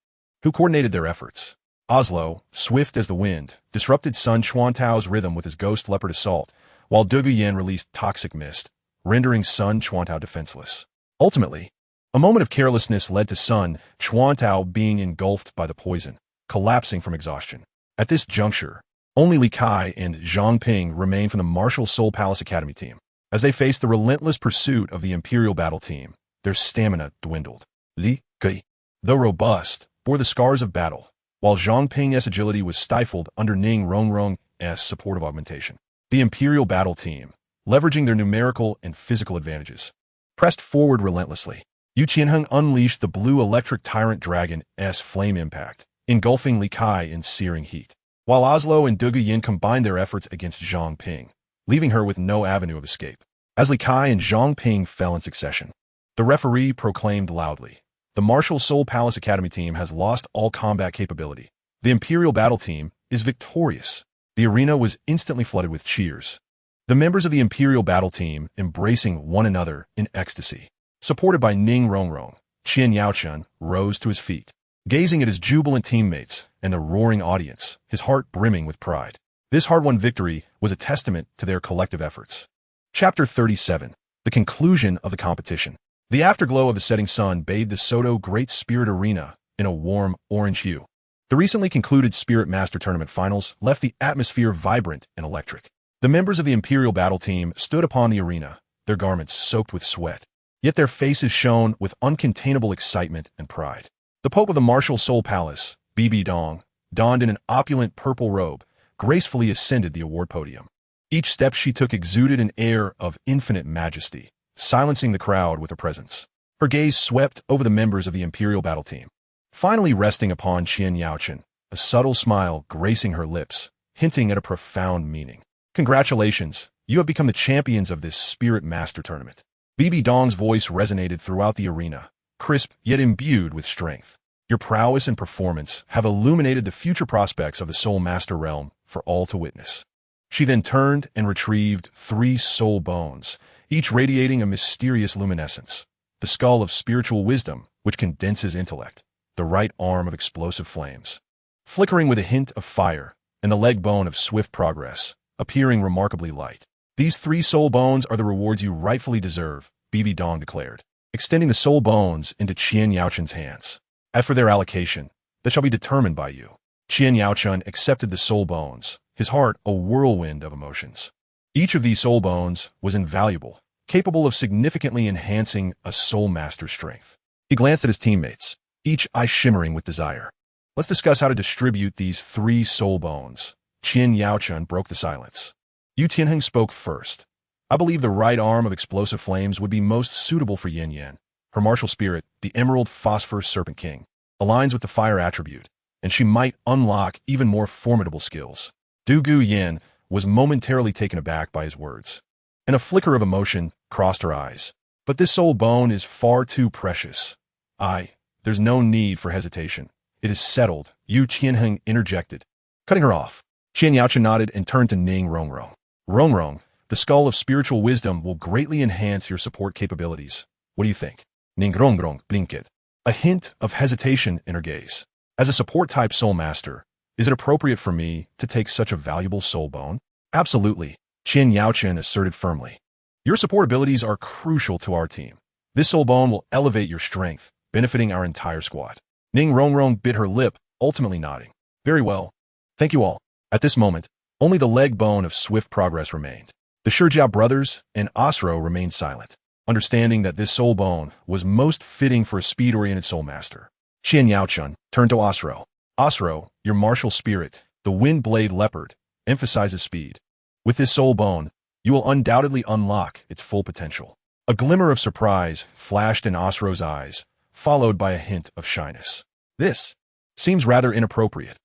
who coordinated their efforts. Oslo, swift as the wind, disrupted Sun Chuantao's rhythm with his ghost leopard assault, while Du Guiyan released toxic mist, rendering Sun Chuantao defenseless. Ultimately, A moment of carelessness led to Sun Chuantao being engulfed by the poison, collapsing from exhaustion. At this juncture, only Li Kai and Zhang Ping remained from the Martial Soul Palace Academy team. As they faced the relentless pursuit of the Imperial Battle Team, their stamina dwindled. Li Kai, though robust, bore the scars of battle, while Zhang Ping's agility was stifled under Ning Rongrong's supportive augmentation. The Imperial Battle Team, leveraging their numerical and physical advantages, pressed forward relentlessly. Yu Qianheng unleashed the blue electric tyrant dragon's flame impact, engulfing Li Kai in searing heat, while Oslo and Dugu Yin combined their efforts against Zhang Ping, leaving her with no avenue of escape. As Li Kai and Zhang Ping fell in succession, the referee proclaimed loudly, "The Martial Soul Palace Academy team has lost all combat capability. The Imperial Battle Team is victorious." The arena was instantly flooded with cheers, the members of the Imperial Battle Team embracing one another in ecstasy. Supported by Ning Rongrong, Qian Yaochun rose to his feet, gazing at his jubilant teammates and the roaring audience, his heart brimming with pride. This hard-won victory was a testament to their collective efforts. Chapter 37. The conclusion of the competition. The afterglow of the setting sun bathed the Soto Great Spirit Arena in a warm orange hue. The recently concluded Spirit Master Tournament finals left the atmosphere vibrant and electric. The members of the Imperial Battle Team stood upon the arena, their garments soaked with sweat, yet their faces shone with uncontainable excitement and pride. The Pope of the Martial Soul Palace, Bibi Dong, donned in an opulent purple robe, gracefully ascended the award podium. Each step she took exuded an air of infinite majesty, silencing the crowd with her presence. Her gaze swept over the members of the Imperial Battle Team, finally resting upon Qian Yaochun, a subtle smile gracing her lips, hinting at a profound meaning. "Congratulations, you have become the champions of this Spirit Master Tournament." Bibi Dong's voice resonated throughout the arena, crisp yet imbued with strength. "Your prowess and performance have illuminated the future prospects of the Soul Master realm for all to witness." She then turned and retrieved 3 soul bones, each radiating a mysterious luminescence. The skull of spiritual wisdom, which condenses intellect, the right arm of explosive flames, flickering with a hint of fire, and the leg bone of swift progress, appearing remarkably light. "These 3 soul bones are the rewards you rightfully deserve," Bibi Dong declared, extending the soul bones into Qian Yaochun's hands. "As for their allocation, that shall be determined by you." Qian Yaochun accepted the soul bones, his heart a whirlwind of emotions. Each of these soul bones was invaluable, capable of significantly enhancing a soul master's strength. He glanced at his teammates, each eye shimmering with desire. "Let's discuss how to distribute these 3 soul bones." Qian Yaochun broke the silence. Yu Tianheng spoke first. "I believe the right arm of explosive flames would be most suitable for Yin Yan. Her martial spirit, the Emerald Phosphor Serpent King, aligns with the fire attribute, and she might unlock even more formidable skills." Dugu Yin was momentarily taken aback by his words, and a flicker of emotion crossed her eyes. "But this soul bone is far too precious." There's no need for hesitation. It is settled," Yu Qianheng interjected, cutting her off. Qian Yaochun nodded and turned to Ning Rongrong. "Rongrong, the skull of spiritual wisdom will greatly enhance your support capabilities. What do you think?" Ning Rongrong blinked, a hint of hesitation in her gaze. "As a support-type soul master, is it appropriate for me to take such a valuable soul bone?" "Absolutely," Qian Yaochun asserted firmly. "Your support abilities are crucial to our team. This soul bone will elevate your strength, benefiting our entire squad." Ning Rongrong bit her lip, ultimately nodding. "Very well. Thank you all." At this moment, only the leg bone of swift progress remained. The Shijiao brothers and Osro remained silent, understanding that this soul bone was most fitting for a speed-oriented soul master. Qian Yaochun turned to Osro. "Osro, your martial spirit, the Wind Blade Leopard, emphasizes speed. With this soul bone, you will undoubtedly unlock its full potential." A glimmer of surprise flashed in Osro's eyes, followed by a hint of shyness. "This seems rather inappropriate."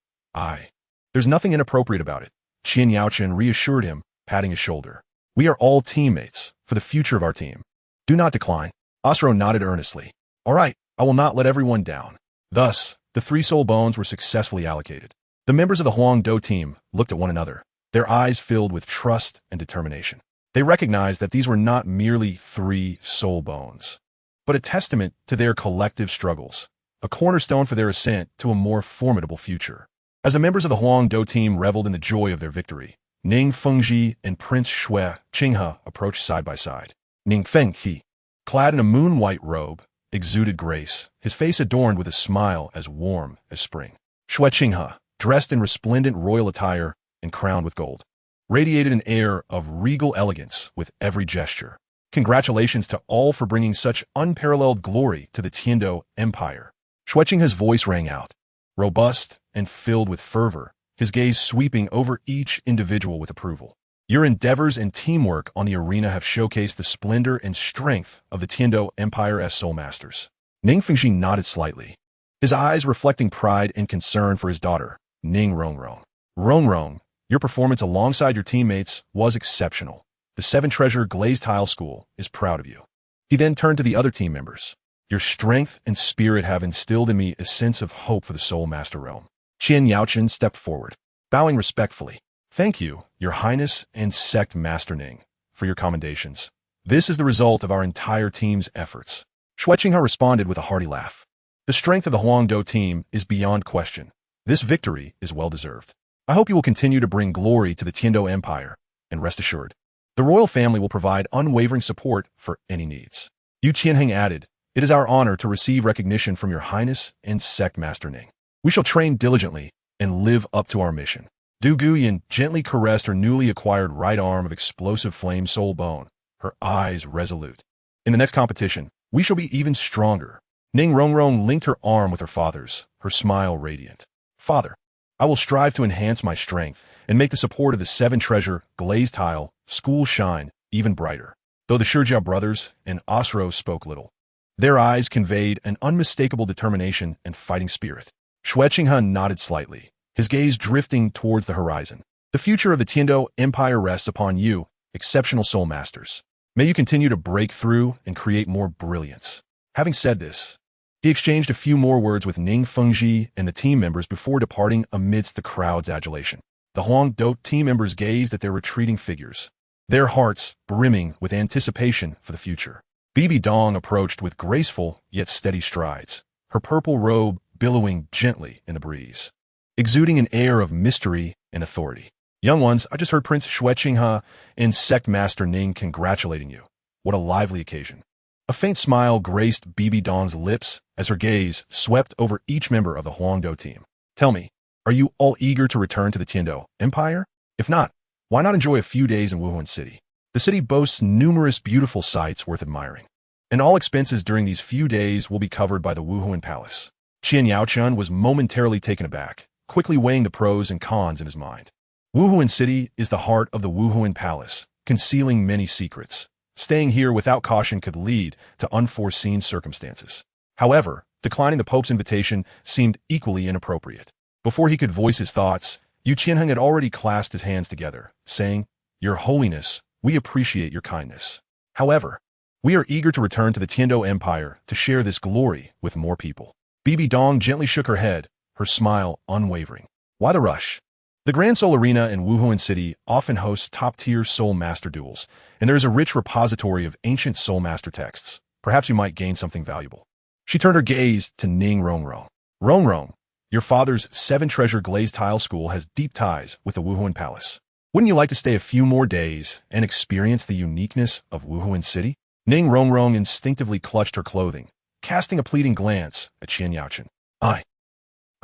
There's nothing inappropriate about it," Qian Yaochun reassured him, patting his shoulder. "We are all teammates for the future of our team. Do not decline." Osro nodded earnestly. "All right, I will not let everyone down." Thus, the 3 soul bones were successfully allocated. The members of the Huangdo team looked at one another, their eyes filled with trust and determination. They recognized that these were not merely 3 soul bones, but a testament to their collective struggles, a cornerstone for their ascent to a more formidable future. As the members of the Huangdo team reveled in the joy of their victory, Ning Fengji and Prince Shui Qinghe approached side by side. Ning Fengji, clad in a moon-white robe, exuded grace, his face adorned with a smile as warm as spring. Xue Qinghe, dressed in resplendent royal attire and crowned with gold, radiated an air of regal elegance with every gesture. Congratulations to all for bringing such unparalleled glory to the Tiando Empire. Xue Qinghe's voice rang out, robust and filled with fervor, his gaze sweeping over each individual with approval. Your endeavors and teamwork on the arena have showcased the splendor and strength of the Tiando Empire as Soul Masters. Ning Fengxi nodded slightly, his eyes reflecting pride and concern for his daughter, Ning Rongrong. Rongrong, your performance alongside your teammates was exceptional. The Seven Treasure Glazed Tile School is proud of you. He then turned to the other team members. Your strength and spirit have instilled in me a sense of hope for the Soul Master realm. Qian Yaochen stepped forward, bowing respectfully. Thank you, Your Highness and Sect Master Ning, for your commendations. This is the result of our entire team's efforts. Xue Qinghe responded with a hearty laugh. The strength of the Huangdou team is beyond question. This victory is well-deserved. I hope you will continue to bring glory to the Tiando Empire, and rest assured, the royal family will provide unwavering support for any needs. Yu Qianheng added, it is our honor to receive recognition from Your Highness and Sect Master Ning. We shall train diligently and live up to our mission. Du Guyan gently caressed her newly acquired right arm of explosive flame soul bone, her eyes resolute. In the next competition, we shall be even stronger. Ning Rongrong linked her arm with her father's, her smile radiant. Father, I will strive to enhance my strength and make the support of the Seven Treasure Glazed Tile School shine even brighter. Though the Shijia brothers and Osro spoke little, their eyes conveyed an unmistakable determination and fighting spirit. Xue Qinghe nodded slightly, his gaze drifting towards the horizon. The future of the Tiando Empire rests upon you, exceptional Soul Masters. May you continue to break through and create more brilliance. Having said this, he exchanged a few more words with Ning Fengxi and the team members before departing amidst the crowd's adulation. The Huangdou team members gazed at their retreating figures, their hearts brimming with anticipation for the future. Bibi Dong approached with graceful yet steady strides, her purple robe billowing gently in the breeze, exuding an air of mystery and authority. Young ones, I just heard Prince Xue Qinghe and Sect Master Ning congratulating you. What a lively occasion. A faint smile graced Bibi Dong's lips as her gaze swept over each member of the Huangdou team. Tell me, are you all eager to return to the Tiando Empire? If not, why not enjoy a few days in Wuhuan City? The city boasts numerous beautiful sights worth admiring, and all expenses during these few days will be covered by the Wuhuan Palace. Qian Yaochen was momentarily taken aback, quickly weighing the pros and cons in his mind. Wuhuan City is the heart of the Wuhuan Palace, concealing many secrets. Staying here without caution could lead to unforeseen circumstances. However, declining the Pope's invitation seemed equally inappropriate. Before he could voice his thoughts, Yu Qianheng had already clasped his hands together, saying, Your Holiness, we appreciate your kindness. However, we are eager to return to the Tiando Empire to share this glory with more people. Bibi Dong gently shook her head, her smile unwavering. Why the rush? The Grand Soul Arena in Wuhuan City often hosts top-tier Soul Master duels, and there is a rich repository of ancient Soul Master texts. Perhaps you might gain something valuable. She turned her gaze to Ning Rongrong. Rongrong, your father's Seven Treasure Glazed Tile School has deep ties with the Wuhuan Palace. Wouldn't you like to stay a few more days and experience the uniqueness of Wuhuan City? Ning Rongrong instinctively clutched her clothing, casting a pleading glance at Qian Yaochen. I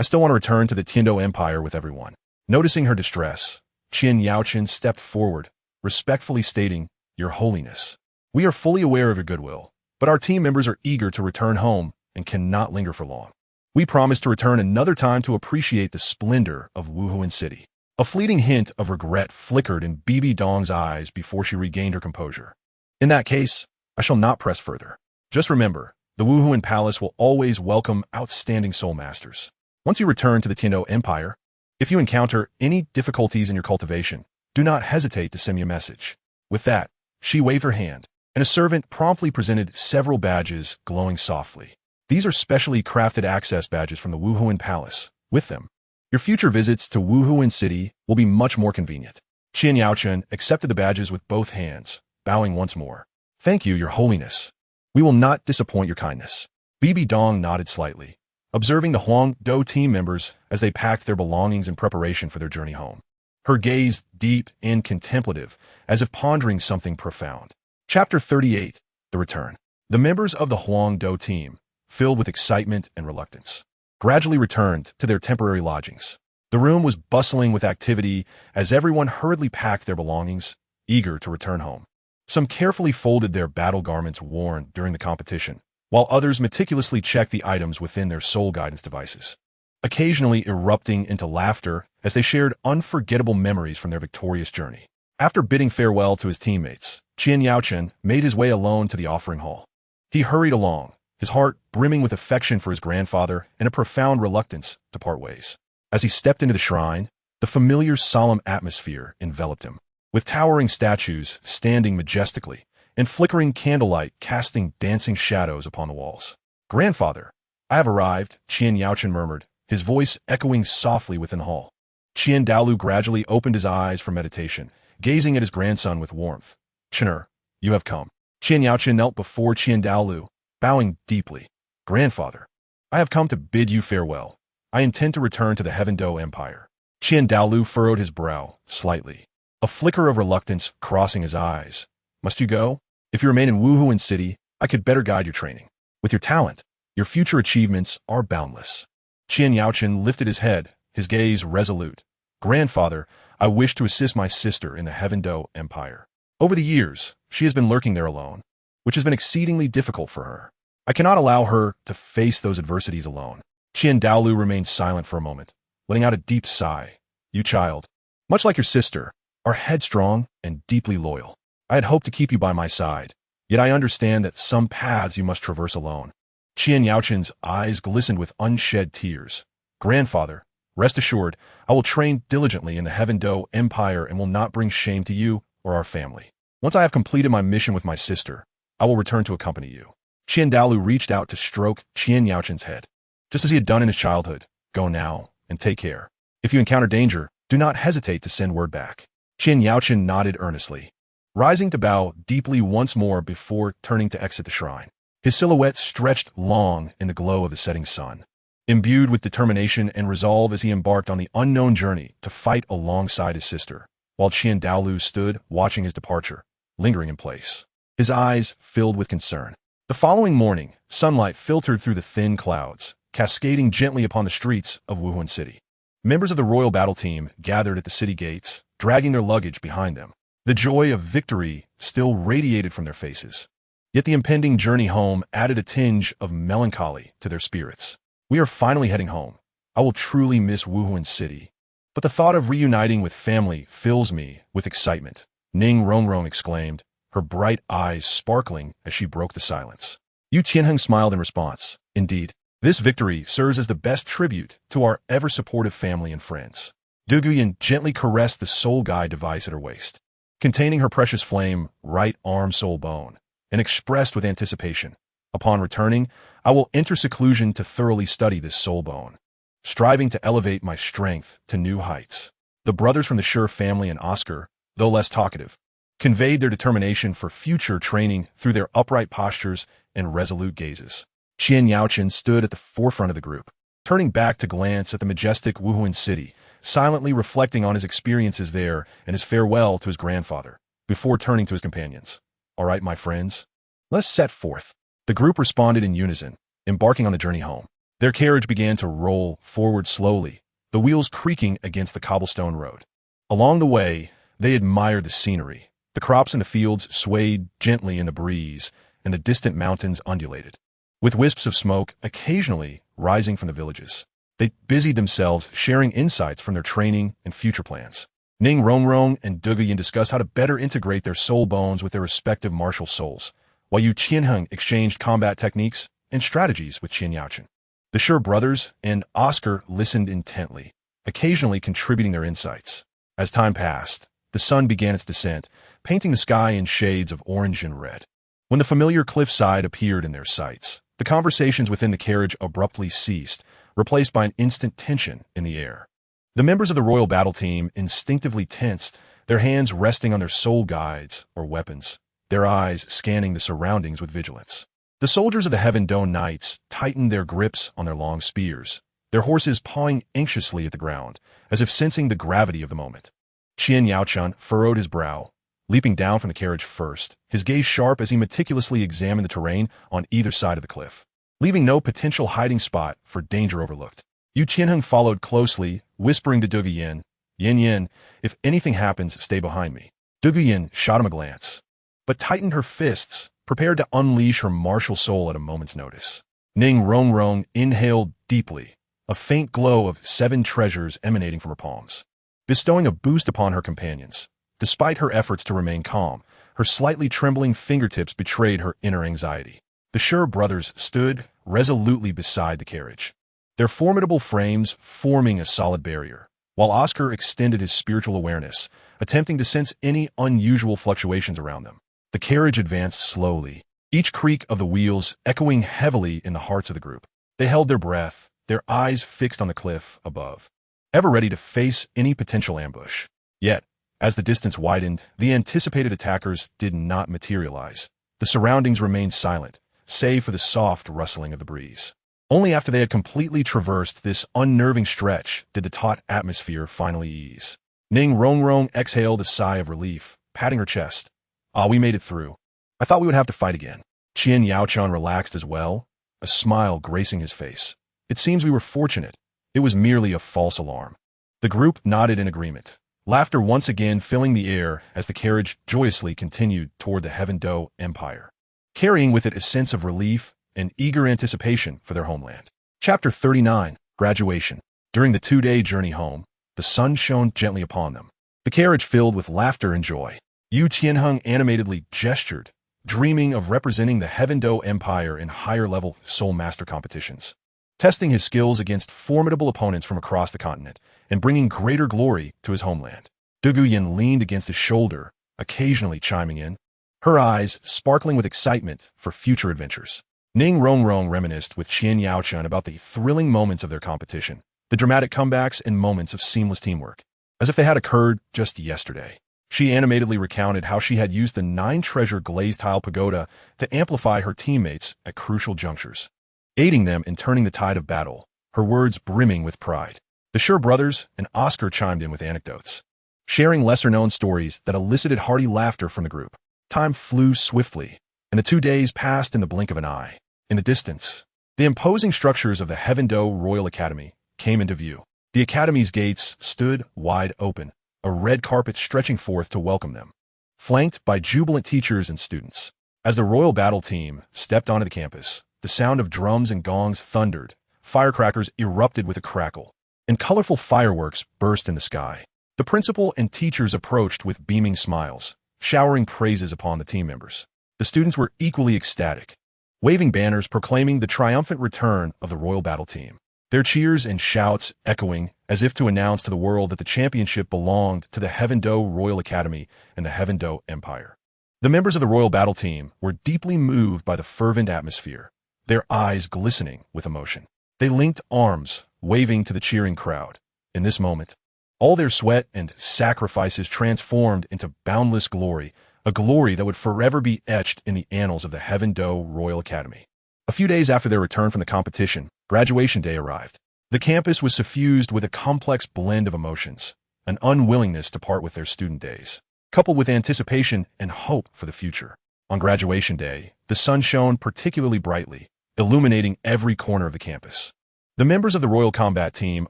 still want to return to the Tiando Empire with everyone. Noticing her distress, Qian Yaochen stepped forward, respectfully stating, Your Holiness, we are fully aware of your goodwill, but our team members are eager to return home and cannot linger for long. We promise to return another time to appreciate the splendor of Wuhuan City. A fleeting hint of regret flickered in Bibi Dong's eyes before she regained her composure. In that case, I shall not press further. Just remember, the Wuhuan Palace will always welcome outstanding Soul Masters. Once you return to the Tiando Empire, if you encounter any difficulties in your cultivation, do not hesitate to send me a message. With that, she waved her hand, and a servant promptly presented several badges glowing softly. These are specially crafted access badges from the Wuhuan Palace. With them, your future visits to Wuhuan City will be much more convenient. Qian Yaochen accepted the badges with both hands, bowing once more. Thank you, Your Holiness. We will not disappoint your kindness. Bibi Dong nodded slightly, observing the Huangdou team members as they packed their belongings in preparation for their journey home. Her gaze deep and contemplative, as if pondering something profound. Chapter 38, The Return. The members of the Huangdo team, filled with excitement and reluctance, gradually returned to their temporary lodgings. The room was bustling with activity as everyone hurriedly packed their belongings, eager to return home. Some carefully folded their battle garments worn during the competition, while others meticulously checked the items within their soul guidance devices, occasionally erupting into laughter as they shared unforgettable memories from their victorious journey. After bidding farewell to his teammates, Qian Yaochen made his way alone to the offering hall. He hurried along, his heart brimming with affection for his grandfather and a profound reluctance to part ways. As he stepped into the shrine, the familiar solemn atmosphere enveloped him, with towering statues standing majestically and flickering candlelight casting dancing shadows upon the walls. "Grandfather, I have arrived," Qian Yaochen murmured, his voice echoing softly within the hall. Qian Douluo gradually opened his eyes for meditation, gazing at his grandson with warmth. "Chen'er, you have come." Qian Yaochen knelt before Qian Douluo, bowing deeply. "Grandfather, I have come to bid you farewell. I intend to return to the Heavendo Empire." Qian Douluo furrowed his brow slightly, a flicker of reluctance crossing his eyes. "Must you go? If you remain in Wuhuan City, I could better guide your training. With your talent, your future achievements are boundless." Qian Yaochen lifted his head, his gaze resolute. "Grandfather, I wish to assist my sister in the Heavendo Empire. Over the years, she has been lurking there alone, which has been exceedingly difficult for her. I cannot allow her to face those adversities alone." Qian Douluo remained silent for a moment, letting out a deep sigh. "You child, much like your sister, are headstrong and deeply loyal. I had hoped to keep you by my side, yet I understand that some paths you must traverse alone." Qian Yaochen's eyes glistened with unshed tears. "Grandfather, rest assured, I will train diligently in the Heavendo Empire and will not bring shame to you or our family. Once I have completed my mission with my sister, I will return to accompany you." Qian Douluo reached out to stroke Qian Yaochen's head, just as he had done in his childhood. "Go now, and take care. If you encounter danger, do not hesitate to send word back." Qian Yaochen nodded earnestly, rising to bow deeply once more before turning to exit the shrine. His silhouette stretched long in the glow of the setting sun, imbued with determination and resolve as he embarked on the unknown journey to fight alongside his sister, while Qian Douluo stood watching his departure, lingering in place, his eyes filled with concern. The following morning, sunlight filtered through the thin clouds, cascading gently upon the streets of Wuhuan City. Members of the royal battle team gathered at the city gates, dragging their luggage behind them. The joy of victory still radiated from their faces, yet the impending journey home added a tinge of melancholy to their spirits. "We are finally heading home. I will truly miss Wuhuan City, but the thought of reuniting with family fills me with excitement," Ning Rongrong exclaimed, her bright eyes sparkling as she broke the silence. Yu Qianheng smiled in response. "Indeed, this victory serves as the best tribute to our ever-supportive family and friends." Du Guyan gently caressed the soul guide device at her waist, containing her precious flame, right arm soul bone, and expressed with anticipation. "Upon returning, I will enter seclusion to thoroughly study this soul bone, striving to elevate my strength to new heights." The brothers from the Sure family and Oscar, though less talkative, conveyed their determination for future training through their upright postures and resolute gazes. Qian Yaochen stood at the forefront of the group, turning back to glance at the majestic Wuhuan City, silently reflecting on his experiences there and his farewell to his grandfather, before turning to his companions. "All right, my friends, let's set forth." The group responded in unison, embarking on the journey home. Their carriage began to roll forward slowly, the wheels creaking against the cobblestone road. Along the way, they admired the scenery. The crops in the fields swayed gently in the breeze, and the distant mountains undulated, with wisps of smoke occasionally rising from the villages. They busied themselves sharing insights from their training and future plans. Ning Rongrong and Du Guyan discussed how to better integrate their soul bones with their respective martial souls, while Yu Qianheng exchanged combat techniques and strategies with Qian Yaochen. The Sure brothers and Oscar listened intently, occasionally contributing their insights. As time passed, the sun began its descent, painting the sky in shades of orange and red. When the familiar cliffside appeared in their sights, the conversations within the carriage abruptly ceased, replaced by an instant tension in the air. The members of the royal battle team instinctively tensed, their hands resting on their soul guides or weapons, their eyes scanning the surroundings with vigilance. The soldiers of the Heavendo Knights tightened their grips on their long spears, their horses pawing anxiously at the ground, as if sensing the gravity of the moment. Qian Yaochen furrowed his brow, leaping down from the carriage first, his gaze sharp as he meticulously examined the terrain on either side of the cliff, leaving no potential hiding spot for danger overlooked. Yu Qianheng followed closely, whispering to Dugu Yin, Yin, if anything happens, stay behind me. Dugu Yin shot him a glance, but tightened her fists, prepared to unleash her martial soul at a moment's notice. Ning Rongrong inhaled deeply, a faint glow of 7 treasures emanating from her palms, bestowing a boost upon her companions. Despite her efforts to remain calm, her slightly trembling fingertips betrayed her inner anxiety. The Sure brothers stood resolutely beside the carriage, their formidable frames forming a solid barrier, while Oscar extended his spiritual awareness, attempting to sense any unusual fluctuations around them. The carriage advanced slowly, each creak of the wheels echoing heavily in the hearts of the group. They held their breath, their eyes fixed on the cliff above, ever ready to face any potential ambush. Yet, as the distance widened, the anticipated attackers did not materialize. The surroundings remained silent, save for the soft rustling of the breeze. Only after they had completely traversed this unnerving stretch did the taut atmosphere finally ease. Ning Rongrong exhaled a sigh of relief, patting her chest. Ah, we made it through. I thought we would have to fight again. Qian Yaochan relaxed as well, a smile gracing his face. It seems we were fortunate. It was merely a false alarm. The group nodded in agreement, laughter once again filling the air as the carriage joyously continued toward the Heaven Do Empire, carrying with it a sense of relief and eager anticipation for their homeland. Chapter 39, Graduation. During the 2-day journey home, the sun shone gently upon them, the carriage filled with laughter and joy. Yu Qianheng animatedly gestured, dreaming of representing the Heaven Do Empire in higher-level Soul Master competitions, testing his skills against formidable opponents from across the continent, and bringing greater glory to his homeland. Dugu Yin leaned against his shoulder, occasionally chiming in, her eyes sparkling with excitement for future adventures. Ning Rongrong reminisced with Qian Yaochan about the thrilling moments of their competition, the dramatic comebacks and moments of seamless teamwork, as if they had occurred just yesterday. She animatedly recounted how she had used the 9-treasure glazed tile pagoda to amplify her teammates at crucial junctures, aiding them in turning the tide of battle, her words brimming with pride. The Sure brothers and Oscar chimed in with anecdotes, sharing lesser-known stories that elicited hearty laughter from the group. Time flew swiftly, and the 2 days passed in the blink of an eye. In the distance, the imposing structures of the Heaven Do Royal Academy came into view. The academy's gates stood wide open, a red carpet stretching forth to welcome them, flanked by jubilant teachers and students. As the Royal Battle Team stepped onto the campus, the sound of drums and gongs thundered, firecrackers erupted with a crackle, and colorful fireworks burst in the sky. The principal and teachers approached with beaming smiles, showering praises upon the team members. The students were equally ecstatic, waving banners proclaiming the triumphant return of the Royal Battle Team, their cheers and shouts echoing as if to announce to the world that the championship belonged to the Heaven Do Royal Academy and the Heaven Do Empire. The members of the Royal Battle Team were deeply moved by the fervent atmosphere, their eyes glistening with emotion. They linked arms, waving to the cheering crowd. In this moment, all their sweat and sacrifices transformed into boundless glory, a glory that would forever be etched in the annals of the Heaven Do Royal Academy. A few days after their return from the competition, graduation day arrived. The campus was suffused with a complex blend of emotions, an unwillingness to part with their student days, coupled with anticipation and hope for the future. On graduation day, the sun shone particularly brightly, illuminating every corner of the campus. The members of the Royal Combat Team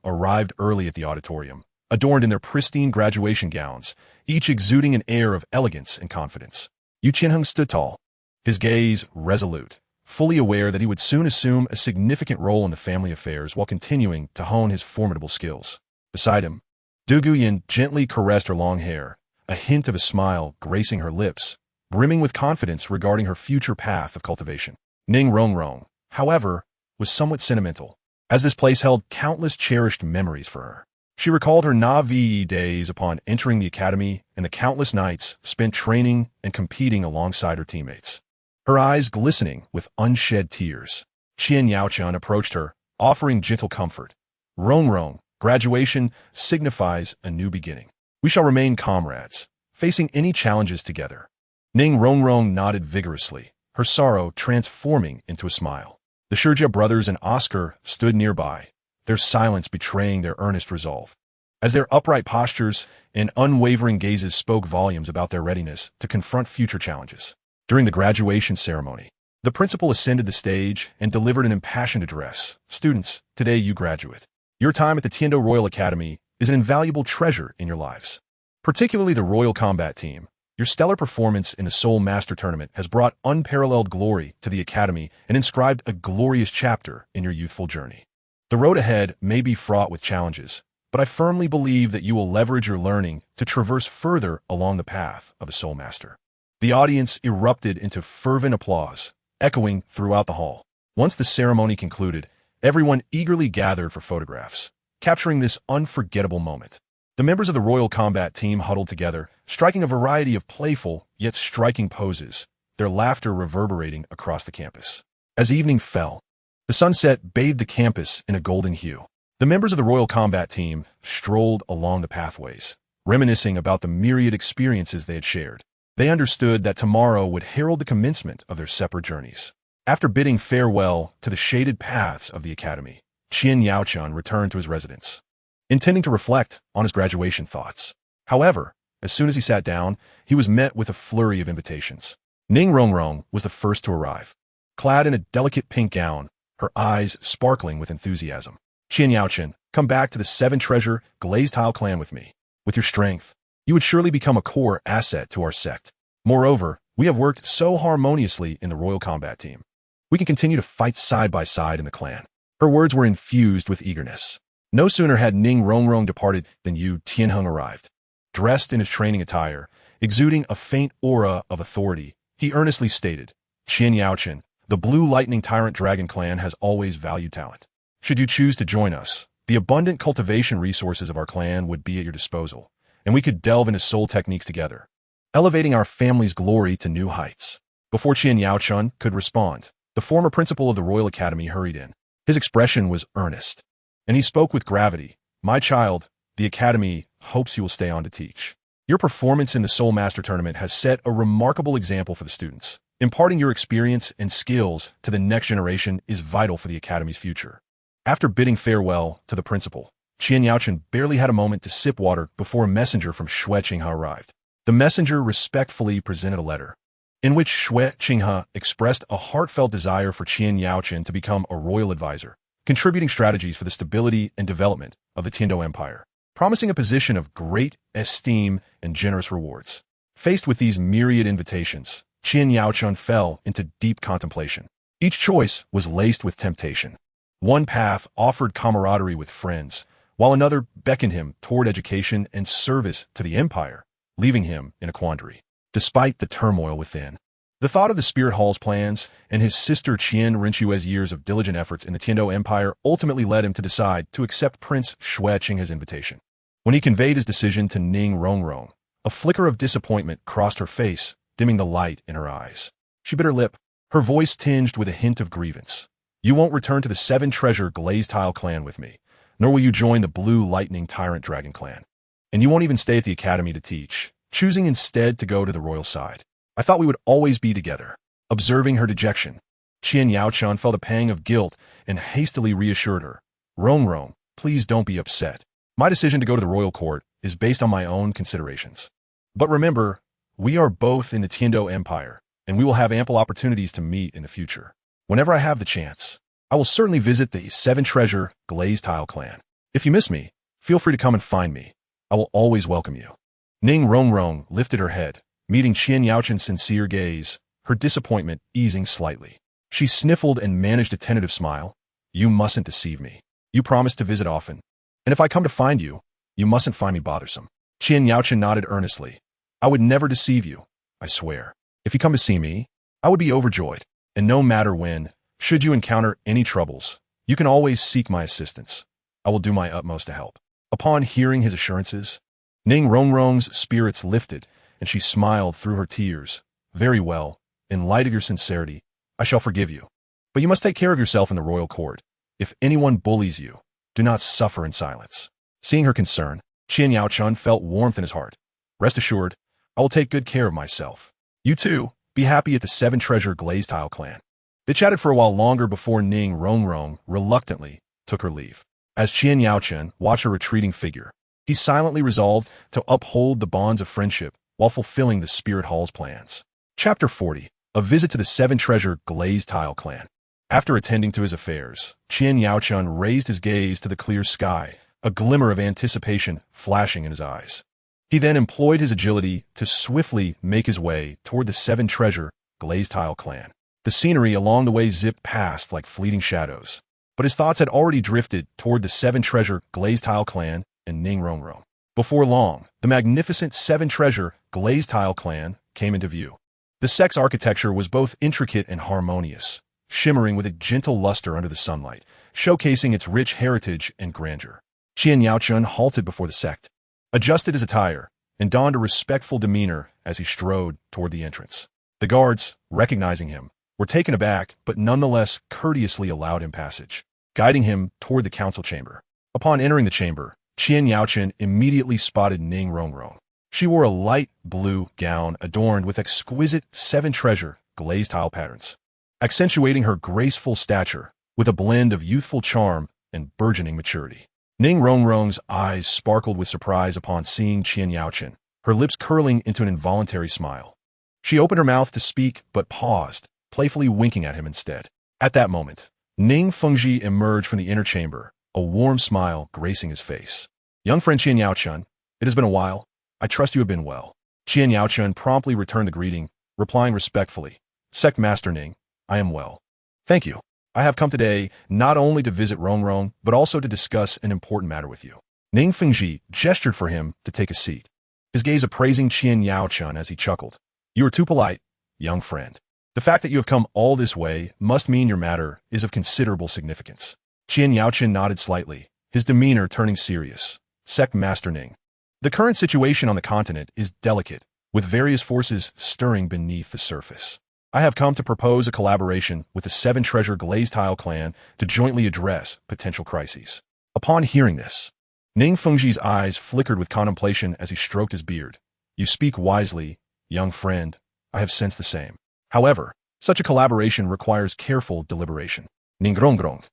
arrived early at the auditorium, adorned in their pristine graduation gowns, each exuding an air of elegance and confidence. Yu Qianheng stood tall, his gaze resolute, fully aware that he would soon assume a significant role in the family affairs while continuing to hone his formidable skills. Beside him, Dugu Yin gently caressed her long hair, a hint of a smile gracing her lips, brimming with confidence regarding her future path of cultivation. Ning Rongrong, however, was somewhat sentimental, as this place held countless cherished memories for her. She recalled her Na'vi days upon entering the academy and the countless nights spent training and competing alongside her teammates, her eyes glistening with unshed tears. Qian Yaochan approached her, offering gentle comfort. Rongrong, graduation signifies a new beginning. We shall remain comrades, facing any challenges together. Ning Rongrong nodded vigorously, her sorrow transforming into a smile. The Shurjia brothers and Oscar stood nearby, their silence betraying their earnest resolve. as their upright postures and unwavering gazes spoke volumes about their readiness to confront future challenges. During the graduation ceremony, the principal ascended the stage and delivered an impassioned address. Students, today you graduate. Your time at the Tiando Royal Academy is an invaluable treasure in your lives. Particularly the Royal Combat Team, your stellar performance in the Soul Master Tournament has brought unparalleled glory to the Academy and inscribed a glorious chapter in your youthful journey. The road ahead may be fraught with challenges, but I firmly believe that you will leverage your learning to traverse further along the path of the Soul Master. The audience erupted into fervent applause, echoing throughout the hall. Once the ceremony concluded, everyone eagerly gathered for photographs, capturing this unforgettable moment. The members of the Royal Combat Team huddled together, striking a variety of playful yet striking poses, their laughter reverberating across the campus. As evening fell, the sunset bathed the campus in a golden hue. The members of the Royal Combat Team strolled along the pathways, reminiscing about the myriad experiences they had shared. They understood that tomorrow would herald the commencement of their separate journeys. After bidding farewell to the shaded paths of the academy, Qian Yaochun returned to his residence, intending to reflect on his graduation thoughts. However, as soon as he sat down, he was met with a flurry of invitations. Ning Rongrong was the first to arrive. Clad in a delicate pink gown, her eyes sparkling with enthusiasm. Qian Yaochun, come back to the Seven Treasure Glazed Tile clan with me. With your strength, you would surely become a core asset to our sect. Moreover, we have worked so harmoniously in the Royal Combat Team. We can continue to fight side by side in the clan. Her words were infused with eagerness. No sooner had Ning Rongrong departed than Yu Tianheng arrived. Dressed in his training attire, exuding a faint aura of authority, he earnestly stated, Qian Yaochun, the Blue Lightning Tyrant Dragon Clan has always valued talent. Should you choose to join us, the abundant cultivation resources of our clan would be at your disposal, and we could delve into soul techniques together, elevating our family's glory to new heights. Before Qian Yaochun could respond, the former principal of the Royal Academy hurried in. His expression was earnest, and he spoke with gravity. My child, the Academy hopes you will stay on to teach. Your performance in the Soul Master Tournament has set a remarkable example for the students. Imparting your experience and skills to the next generation is vital for the Academy's future. After bidding farewell to the principal, Qian Yaochun barely had a moment to sip water before a messenger from Xue Qinghe arrived. The messenger respectfully presented a letter, in which Xue Qinghe expressed a heartfelt desire for Qian Yaochun to become a royal advisor, contributing strategies for the stability and development of the Tiando Empire, promising a position of great esteem and generous rewards. Faced with these myriad invitations, Qian Yaochun fell into deep contemplation. Each choice was laced with temptation. One path offered camaraderie with friends, while another beckoned him toward education and service to the empire, leaving him in a quandary. Despite the turmoil within, the thought of the Spirit Hall's plans and his sister Qian Rinchue's years of diligent efforts in the Tiando Empire ultimately led him to decide to accept Prince Xue Qinghe's invitation. When he conveyed his decision to Ning Rongrong, a flicker of disappointment crossed her face, dimming the light in her eyes. She bit her lip, her voice tinged with a hint of grievance. You won't return to the Seven Treasure Glazed Tile clan with me, nor will you join the Blue Lightning Tyrant Dragon clan. And you won't even stay at the academy to teach, choosing instead to go to the royal side. I thought we would always be together. Observing her dejection, Qian Yaochun felt a pang of guilt and hastily reassured her. Rongrong, please don't be upset. My decision to go to the royal court is based on my own considerations. But remember, we are both in the Tiando Empire, and we will have ample opportunities to meet in the future. Whenever I have the chance, I will certainly visit the Seven Treasure Glazed Tile clan. If you miss me, feel free to come and find me. I will always welcome you. Ning Rongrong lifted her head, meeting Qian Yaochun's sincere gaze, her disappointment easing slightly. She sniffled and managed a tentative smile. You mustn't deceive me. You promised to visit often. And if I come to find you, you mustn't find me bothersome. Qian Yaochun nodded earnestly. I would never deceive you, I swear. If you come to see me, I would be overjoyed. And no matter when, should you encounter any troubles, you can always seek my assistance. I will do my utmost to help. Upon hearing his assurances, Ning Rongrong's spirits lifted, and she smiled through her tears. Very well, in light of your sincerity, I shall forgive you. But you must take care of yourself in the royal court. If anyone bullies you, do not suffer in silence. Seeing her concern, Qian Yaochun felt warmth in his heart. Rest assured, I will take good care of myself. You too, be happy at the Seven Treasure Glazed Tile clan. They chatted for a while longer before Ning Rongrong reluctantly took her leave. As Qian Yaochun watched her retreating figure, He silently resolved to uphold the bonds of friendship while fulfilling the Spirit Hall's plans. Chapter 40. A visit to the seven-treasure glazed tile clan. After attending to his affairs, Qian Yaochun raised his gaze to the clear sky, a glimmer of anticipation flashing in his eyes. He then employed his agility to swiftly make his way toward the seven-treasure glazed tile clan. The scenery along the way zipped past like fleeting shadows, but his thoughts had already drifted toward the seven-treasure glazed tile clan and Ning Rongrong. Before long, the magnificent seven-treasure glazed tile clan came into view. The sex architecture was both intricate and harmonious, shimmering with a gentle luster under the sunlight, showcasing its rich heritage and grandeur. Qian Yaochun halted before the sect, adjusted his attire, and donned a respectful demeanor as he strode toward the entrance. The guards, recognizing him, were taken aback but nonetheless courteously allowed him passage, guiding him toward the council chamber. Upon entering the chamber, Qian Yaochun immediately spotted Ning Rongrong. She wore a light blue gown adorned with exquisite seven-treasure glazed tile patterns, accentuating her graceful stature with a blend of youthful charm and burgeoning maturity. Ning Rongrong's eyes sparkled with surprise upon seeing Qian Yaochun, her lips curling into an involuntary smile. She opened her mouth to speak but paused, playfully winking at him instead. At that moment, Ning Fengji emerged from the inner chamber, a warm smile gracing his face. "Young friend Qian Yaochun, it has been a while. I trust you have been well." Qian Yaochun promptly returned the greeting, replying respectfully, "Sect Master Ning, I am well. Thank you. I have come today not only to visit Rongrong, but also to discuss an important matter with you." Ning Fengji gestured for him to take a seat, his gaze appraising Qian Yaochun as he chuckled. "You are too polite, young friend. The fact that you have come all this way must mean your matter is of considerable significance." Qian Yaochun nodded slightly, his demeanor turning serious. "Sect Master Ning, the current situation on the continent is delicate, with various forces stirring beneath the surface. I have come to propose a collaboration with the seven-treasure glazed tile clan to jointly address potential crises." Upon hearing this, Ning Fengji's eyes flickered with contemplation as he stroked his beard. "You speak wisely, young friend. I have sensed the same. However, such a collaboration requires careful deliberation." Ning Rongrong,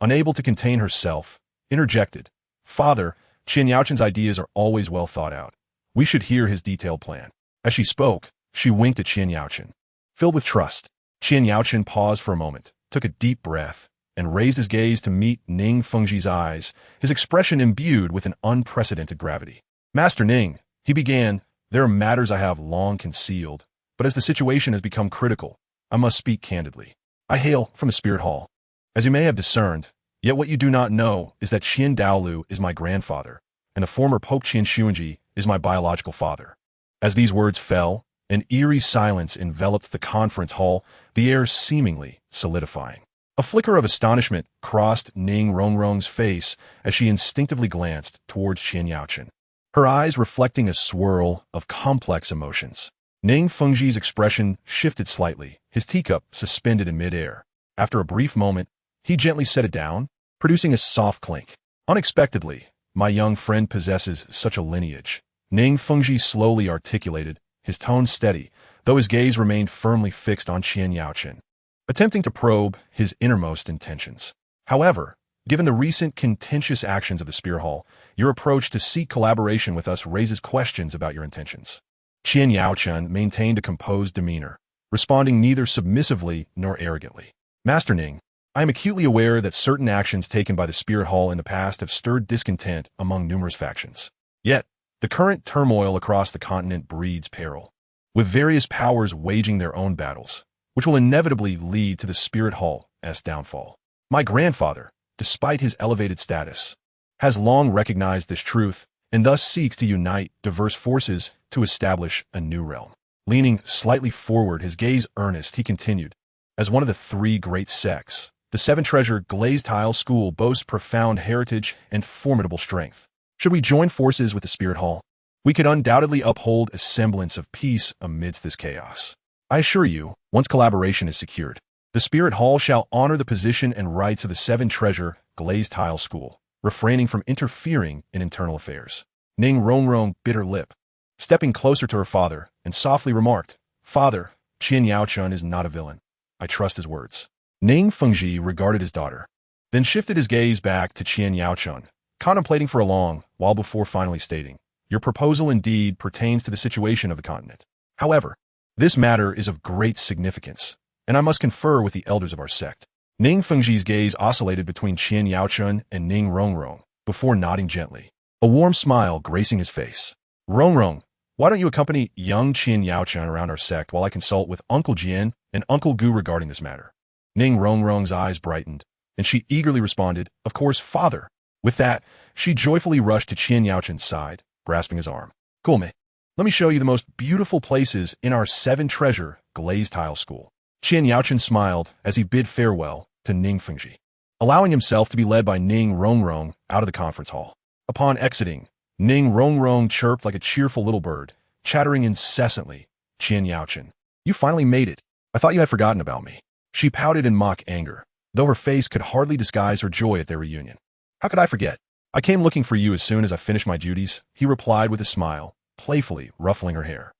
unable to contain herself, interjected, "Father, Qian Yaochun's ideas are always well thought out. We should hear his detailed plan." As she spoke, she winked at Qian Yaochun. Filled with trust, Qian Yaochun paused for a moment, took a deep breath, and raised his gaze to meet Ning Fengji's eyes, his expression imbued with an unprecedented gravity. "Master Ning," he began, "there are matters I have long concealed, but as the situation has become critical, I must speak candidly. I hail from the Spirit Hall. As you may have discerned, yet what you do not know is that Qian Douluo is my grandfather, and the former Pope Qian Xuanji is my biological father." As these words fell, an eerie silence enveloped the conference hall, the air seemingly solidifying. A flicker of astonishment crossed Ning Rongrong's face as she instinctively glanced towards Qian Yaochun, her eyes reflecting a swirl of complex emotions. Ning Fengji's expression shifted slightly, his teacup suspended in midair. After a brief moment, he gently set it down, producing a soft clink. "Unexpectedly, my young friend possesses such a lineage," Ning Fengji slowly articulated, his tone steady, though his gaze remained firmly fixed on Qian Yaochun, attempting to probe his innermost intentions. "However, given the recent contentious actions of the Spirit Hall, your approach to seek collaboration with us raises questions about your intentions." Qian Yaochun maintained a composed demeanor, responding neither submissively nor arrogantly. "Master Ning, I am acutely aware that certain actions taken by the Spirit Hall in the past have stirred discontent among numerous factions. Yet, the current turmoil across the continent breeds peril, with various powers waging their own battles, which will inevitably lead to the Spirit Hall's downfall. My grandfather, despite his elevated status, has long recognized this truth and thus seeks to unite diverse forces to establish a new realm." Leaning slightly forward, his gaze earnest, he continued, "As one of the three great sects, the seven-treasure glazed tile school boasts profound heritage and formidable strength. Should we join forces with the Spirit Hall, we could undoubtedly uphold a semblance of peace amidst this chaos. I assure you, once collaboration is secured, the Spirit Hall shall honor the position and rights of the seven-treasure glazed tile school, refraining from interfering in internal affairs." Ning Rongrong bit her lip, stepping closer to her father, and softly remarked, "Father, Qian Yaochun is not a villain. I trust his words." Ning Fengji regarded his daughter, then shifted his gaze back to Qian Yaochun, contemplating for a long while before finally stating, "Your proposal indeed pertains to the situation of the continent. However, this matter is of great significance, and I must confer with the elders of our sect." Ning Fengji's gaze oscillated between Qian Yaochun and Ning Rongrong before nodding gently, a warm smile gracing his face. "Rongrong, why don't you accompany young Qian Yaochun around our sect while I consult with Uncle Jian and Uncle Gu regarding this matter?" Ning Rongrong's eyes brightened, and she eagerly responded, "Of course, father." With that, she joyfully rushed to Qian Yaochun's side, grasping his arm. "Gulme, let me show you the most beautiful places in our 7-treasure glazed tile school." Qian Yaochun smiled as he bid farewell to Ning Fengji, allowing himself to be led by Ning Rongrong out of the conference hall. Upon exiting, Ning Rongrong chirped like a cheerful little bird, chattering incessantly. "Qian Yaochun, you finally made it. I thought you had forgotten about me." She pouted in mock anger, though her face could hardly disguise her joy at their reunion. "How could I forget? I came looking for you as soon as I finished my duties," he replied with a smile, playfully ruffling her hair.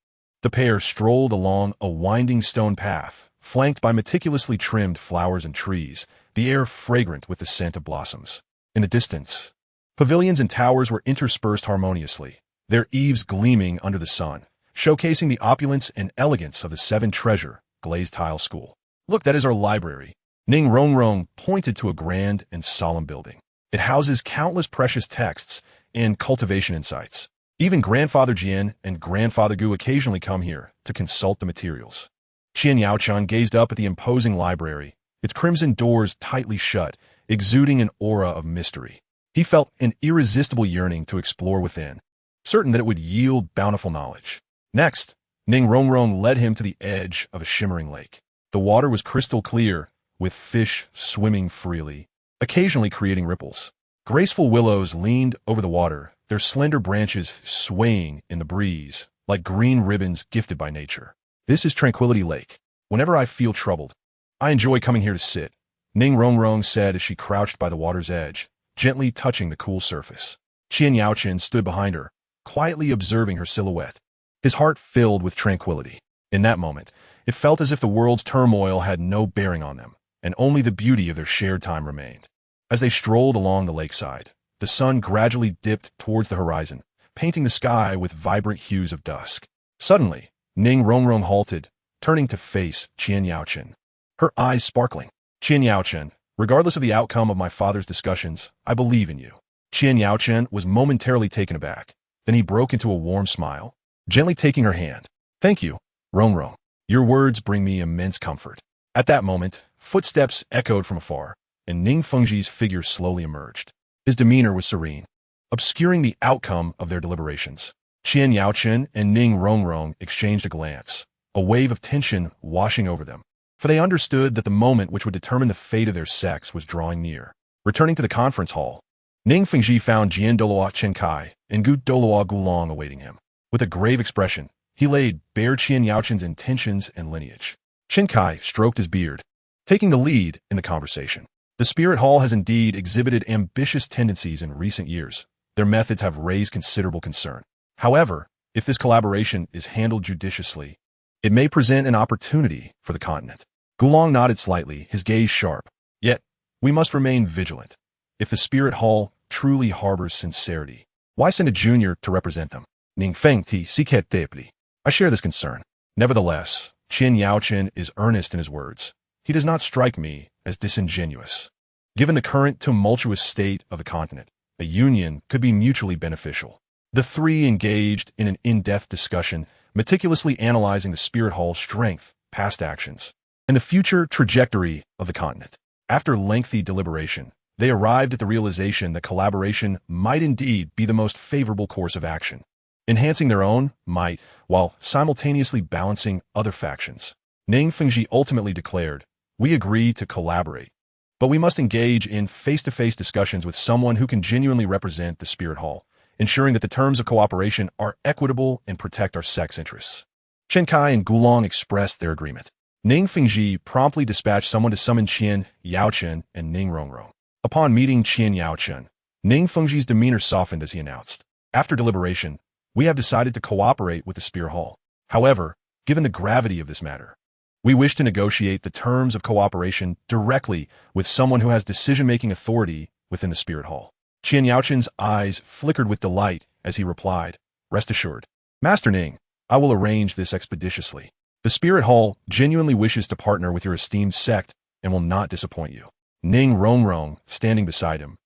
The pair strolled along a winding stone path, flanked by meticulously trimmed flowers and trees, the air fragrant with the scent of blossoms. In the distance, pavilions and towers were interspersed harmoniously, their eaves gleaming under the sun, showcasing the opulence and elegance of the 7-treasure glazed tile school. "Look, that is our library." Ning Rongrong pointed to a grand and solemn building. "It houses countless precious texts and cultivation insights. Even Grandfather Jian and Grandfather Gu occasionally come here to consult the materials." Qian Yaochun gazed up at the imposing library, its crimson doors tightly shut, exuding an aura of mystery. He felt an irresistible yearning to explore within, certain that it would yield bountiful knowledge. Next, Ning Rongrong led him to the edge of a shimmering lake. The water was crystal clear, with fish swimming freely, occasionally creating ripples. Graceful willows leaned over the water, their slender branches swaying in the breeze, like green ribbons gifted by nature. "This is Tranquility Lake. Whenever I feel troubled, I enjoy coming here to sit," Ning Rongrong said as she crouched by the water's edge, gently touching the cool surface. Qian Yaochun stood behind her, quietly observing her silhouette, his heart filled with tranquility. In that moment, it felt as if the world's turmoil had no bearing on them, and only the beauty of their shared time remained. As they strolled along the lakeside, the sun gradually dipped towards the horizon, painting the sky with vibrant hues of dusk. Suddenly, Ning Rongrong halted, turning to face Qian Yaochun, her eyes sparkling. "Qian Yaochun, regardless of the outcome of my father's discussions, I believe in you." Qian Yaochun was momentarily taken aback. Then he broke into a warm smile, gently taking her hand. "Thank you, Rongrong. Your words bring me immense comfort." At that moment, footsteps echoed from afar, and Ning Fengji's figure slowly emerged. His demeanor was serene, obscuring the outcome of their deliberations. Qian Yaochun and Ning Rongrong exchanged a glance, a wave of tension washing over them, for they understood that the moment which would determine the fate of their sects was drawing near. Returning to the conference hall, Ning Fengji found Jian Douluo Chenkai and Gu Douluo Gulong awaiting him. With a grave expression, he laid bare Qian Yaochun's intentions and lineage. Chenkai stroked his beard, taking the lead in the conversation. The Spirit Hall has indeed exhibited ambitious tendencies in recent years. Their methods have raised considerable concern. However, if this collaboration is handled judiciously, it may present an opportunity for the continent. Gulong nodded slightly, his gaze sharp. Yet, we must remain vigilant. If the Spirit Hall truly harbors sincerity, why send a junior to represent them? Ning Feng Ti Siket Depli. I share this concern. Nevertheless, Qian Yaochun is earnest in his words. He does not strike me as disingenuous. Given the current tumultuous state of the continent, a union could be mutually beneficial. The three engaged in an in-depth discussion, meticulously analyzing the Spirit Hall's strength, past actions, and the future trajectory of the continent. After lengthy deliberation, they arrived at the realization that collaboration might indeed be the most favorable course of action, enhancing their own might while simultaneously balancing other factions. Ning Fengji ultimately declared, "We agree to collaborate, but we must engage in face-to-face discussions with someone who can genuinely represent the Spirit Hall, ensuring that the terms of cooperation are equitable and protect our sect's interests." Chenkai and Gulong expressed their agreement. Ning Fengji promptly dispatched someone to summon Qian Yaochun and Ning Rongrong. Upon meeting Qian Yaochun, Ning Fengji's demeanor softened as he announced, "After deliberation, we have decided to cooperate with the Spirit Hall. However, given the gravity of this matter, we wish to negotiate the terms of cooperation directly with someone who has decision-making authority within the Spirit Hall." Qian Yaochun's eyes flickered with delight as he replied, "Rest assured, Master Ning, I will arrange this expeditiously. The Spirit Hall genuinely wishes to partner with your esteemed sect and will not disappoint you." Ning Rongrong, standing beside him,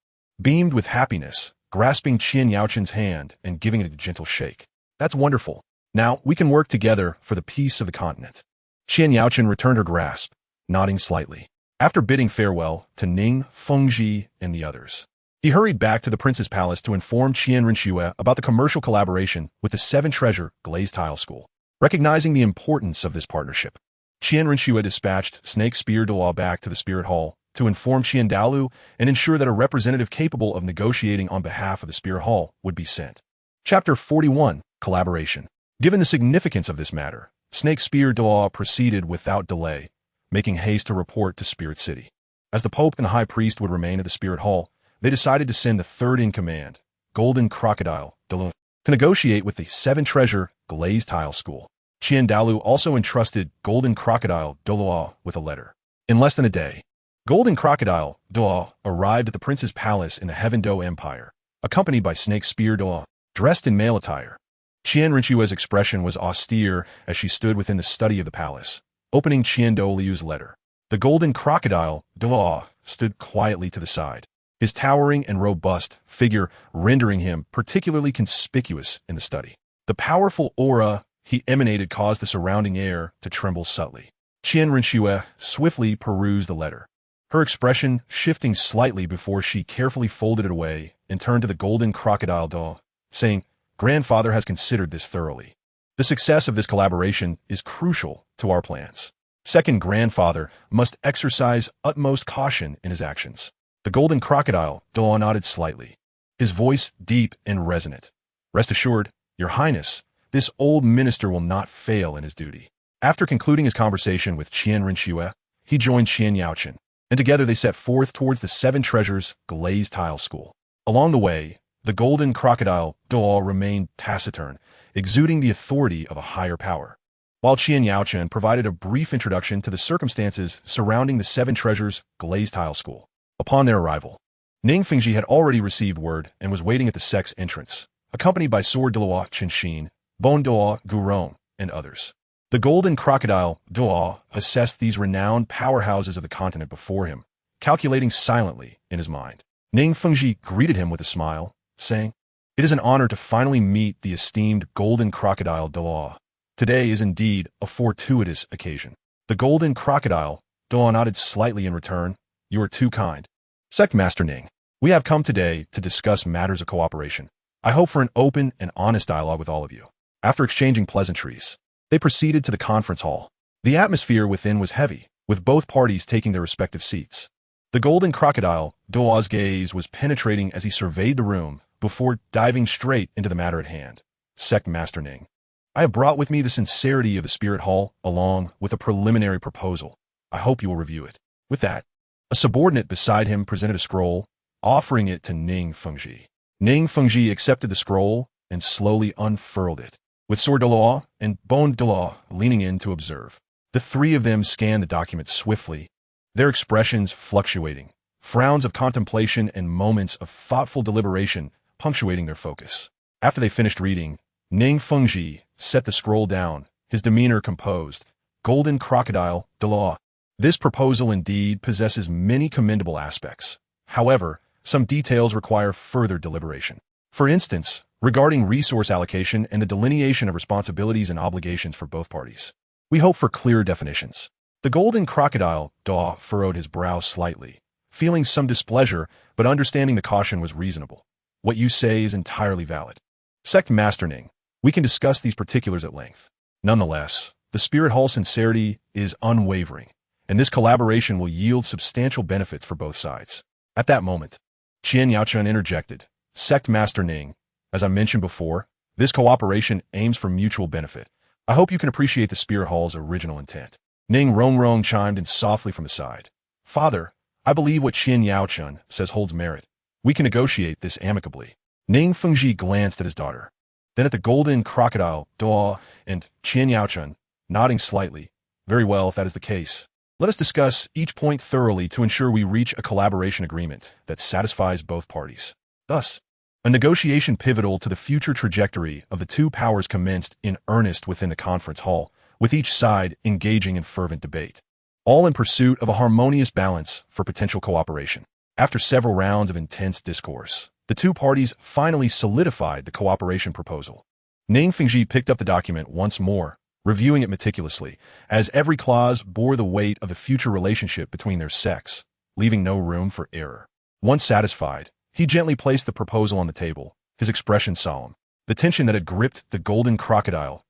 beamed with happiness, grasping Qian Yaochun's hand and giving it a gentle shake. "That's wonderful. Now we can work together for the peace of the continent." Qian Yaochun returned her grasp, nodding slightly. After bidding farewell to Ning, Fengji, and the others, he hurried back to the prince's palace to inform Qian Rinxue about the commercial collaboration with the Seven Treasure Glazed Tile School. Recognizing the importance of this partnership, Qian Rinxue dispatched Snake Spear Douluo back to the Spirit Hall to inform Qian Douluo and ensure that a representative capable of negotiating on behalf of the Spirit Hall would be sent. Chapter 41, Collaboration. Given the significance of this matter, Snake Spear Douluo proceeded without delay, making haste to report to Spirit City. As the Pope and the High Priest would remain at the Spirit Hall, they decided to send the third-in-command, Golden Crocodile, Douluo, to negotiate with the Seven Treasure Glazed Tile School. Qian Douluo also entrusted Golden Crocodile Douluo with a letter. In less than a day, Golden Crocodile Douluo arrived at the prince's palace in the Heaven Do Empire, accompanied by Snake Spear Douluo, dressed in male attire. Qian Rinxue's expression was austere as she stood within the study of the palace, opening Qian Douluo's letter. The Golden Crocodile Douluo stood quietly to the side, his towering and robust figure rendering him particularly conspicuous in the study. The powerful aura he emanated caused the surrounding air to tremble subtly. Qian Rinxue swiftly perused the letter, her expression shifting slightly before she carefully folded it away and turned to the Golden Crocodile Douluo, saying, "Grandfather has considered this thoroughly. The success of this collaboration is crucial to our plans. Second Grandfather must exercise utmost caution in his actions." The Golden Crocodile Douluo nodded slightly, his voice deep and resonant. "Rest assured, Your Highness, this old minister will not fail in his duty." After concluding his conversation with Qian Rinxue, he joined Qian Yaochun, and together they set forth towards the Seven Treasures Glazed Tile School. Along the way, the Golden Crocodile Douluo remained taciturn, exuding the authority of a higher power, while Qian Yaochun provided a brief introduction to the circumstances surrounding the Seven Treasures Glazed Tile School. Upon their arrival, Ning Fengji had already received word and was waiting at the sect's entrance, accompanied by Sword Douluo Chenxin, Bon Douluo Guron, and others. The Golden Crocodile Douluo assessed these renowned powerhouses of the continent before him, calculating silently in his mind. Ning Fengji greeted him with a smile, saying, "It is an honor to finally meet the esteemed Golden Crocodile Douluo. Today is indeed a fortuitous occasion." The Golden Crocodile Douluo nodded slightly in return. "You are too kind. Sect Master Ning, we have come today to discuss matters of cooperation. I hope for an open and honest dialogue with all of you." After exchanging pleasantries, they proceeded to the conference hall. The atmosphere within was heavy, with both parties taking their respective seats. The Golden Crocodile Douluo's gaze was penetrating as he surveyed the room before diving straight into the matter at hand. "Sect Master Ning, I have brought with me the sincerity of the Spirit Hall along with a preliminary proposal. I hope you will review it." With that, a subordinate beside him presented a scroll, offering it to Ning Fengji. Ning Fengji accepted the scroll and slowly unfurled it, with Sword Douluo and Bon Douluo leaning in to observe. The three of them scanned the document swiftly, their expressions fluctuating, frowns of contemplation and moments of thoughtful deliberation punctuating their focus. After they finished reading, Ning Fengji set the scroll down, his demeanor composed. "Golden Crocodile Douluo, this proposal indeed possesses many commendable aspects. However, some details require further deliberation. For instance, regarding resource allocation and the delineation of responsibilities and obligations for both parties. We hope for clearer definitions." The Golden Crocodile Douluo furrowed his brow slightly, feeling some displeasure but understanding the caution was reasonable. "What you say is entirely valid. Sect Master Ning, we can discuss these particulars at length. Nonetheless, the Spirit Hall sincerity is unwavering, and this collaboration will yield substantial benefits for both sides." At that moment, Qian Yaochun interjected, "Sect Master Ning, as I mentioned before, this cooperation aims for mutual benefit. I hope you can appreciate the Spirit Hall's original intent." Ning Rongrong chimed in softly from the side. "Father, I believe what Qian Yaochun says holds merit. We can negotiate this amicably." Ning Fengji glanced at his daughter, then at the Golden Crocodile Douluo and Qian Yaochun, nodding slightly. "Very well, if that is the case. Let us discuss each point thoroughly to ensure we reach a collaboration agreement that satisfies both parties." Thus, a negotiation pivotal to the future trajectory of the two powers commenced in earnest within the conference hall, with each side engaging in fervent debate, all in pursuit of a harmonious balance for potential cooperation. After several rounds of intense discourse, the two parties finally solidified the cooperation proposal. Ning Fengji picked up the document once more, reviewing it meticulously, as every clause bore the weight of the future relationship between their sects, leaving no room for error. Once satisfied, he gently placed the proposal on the table, his expression solemn. The tension that had gripped the golden crocodile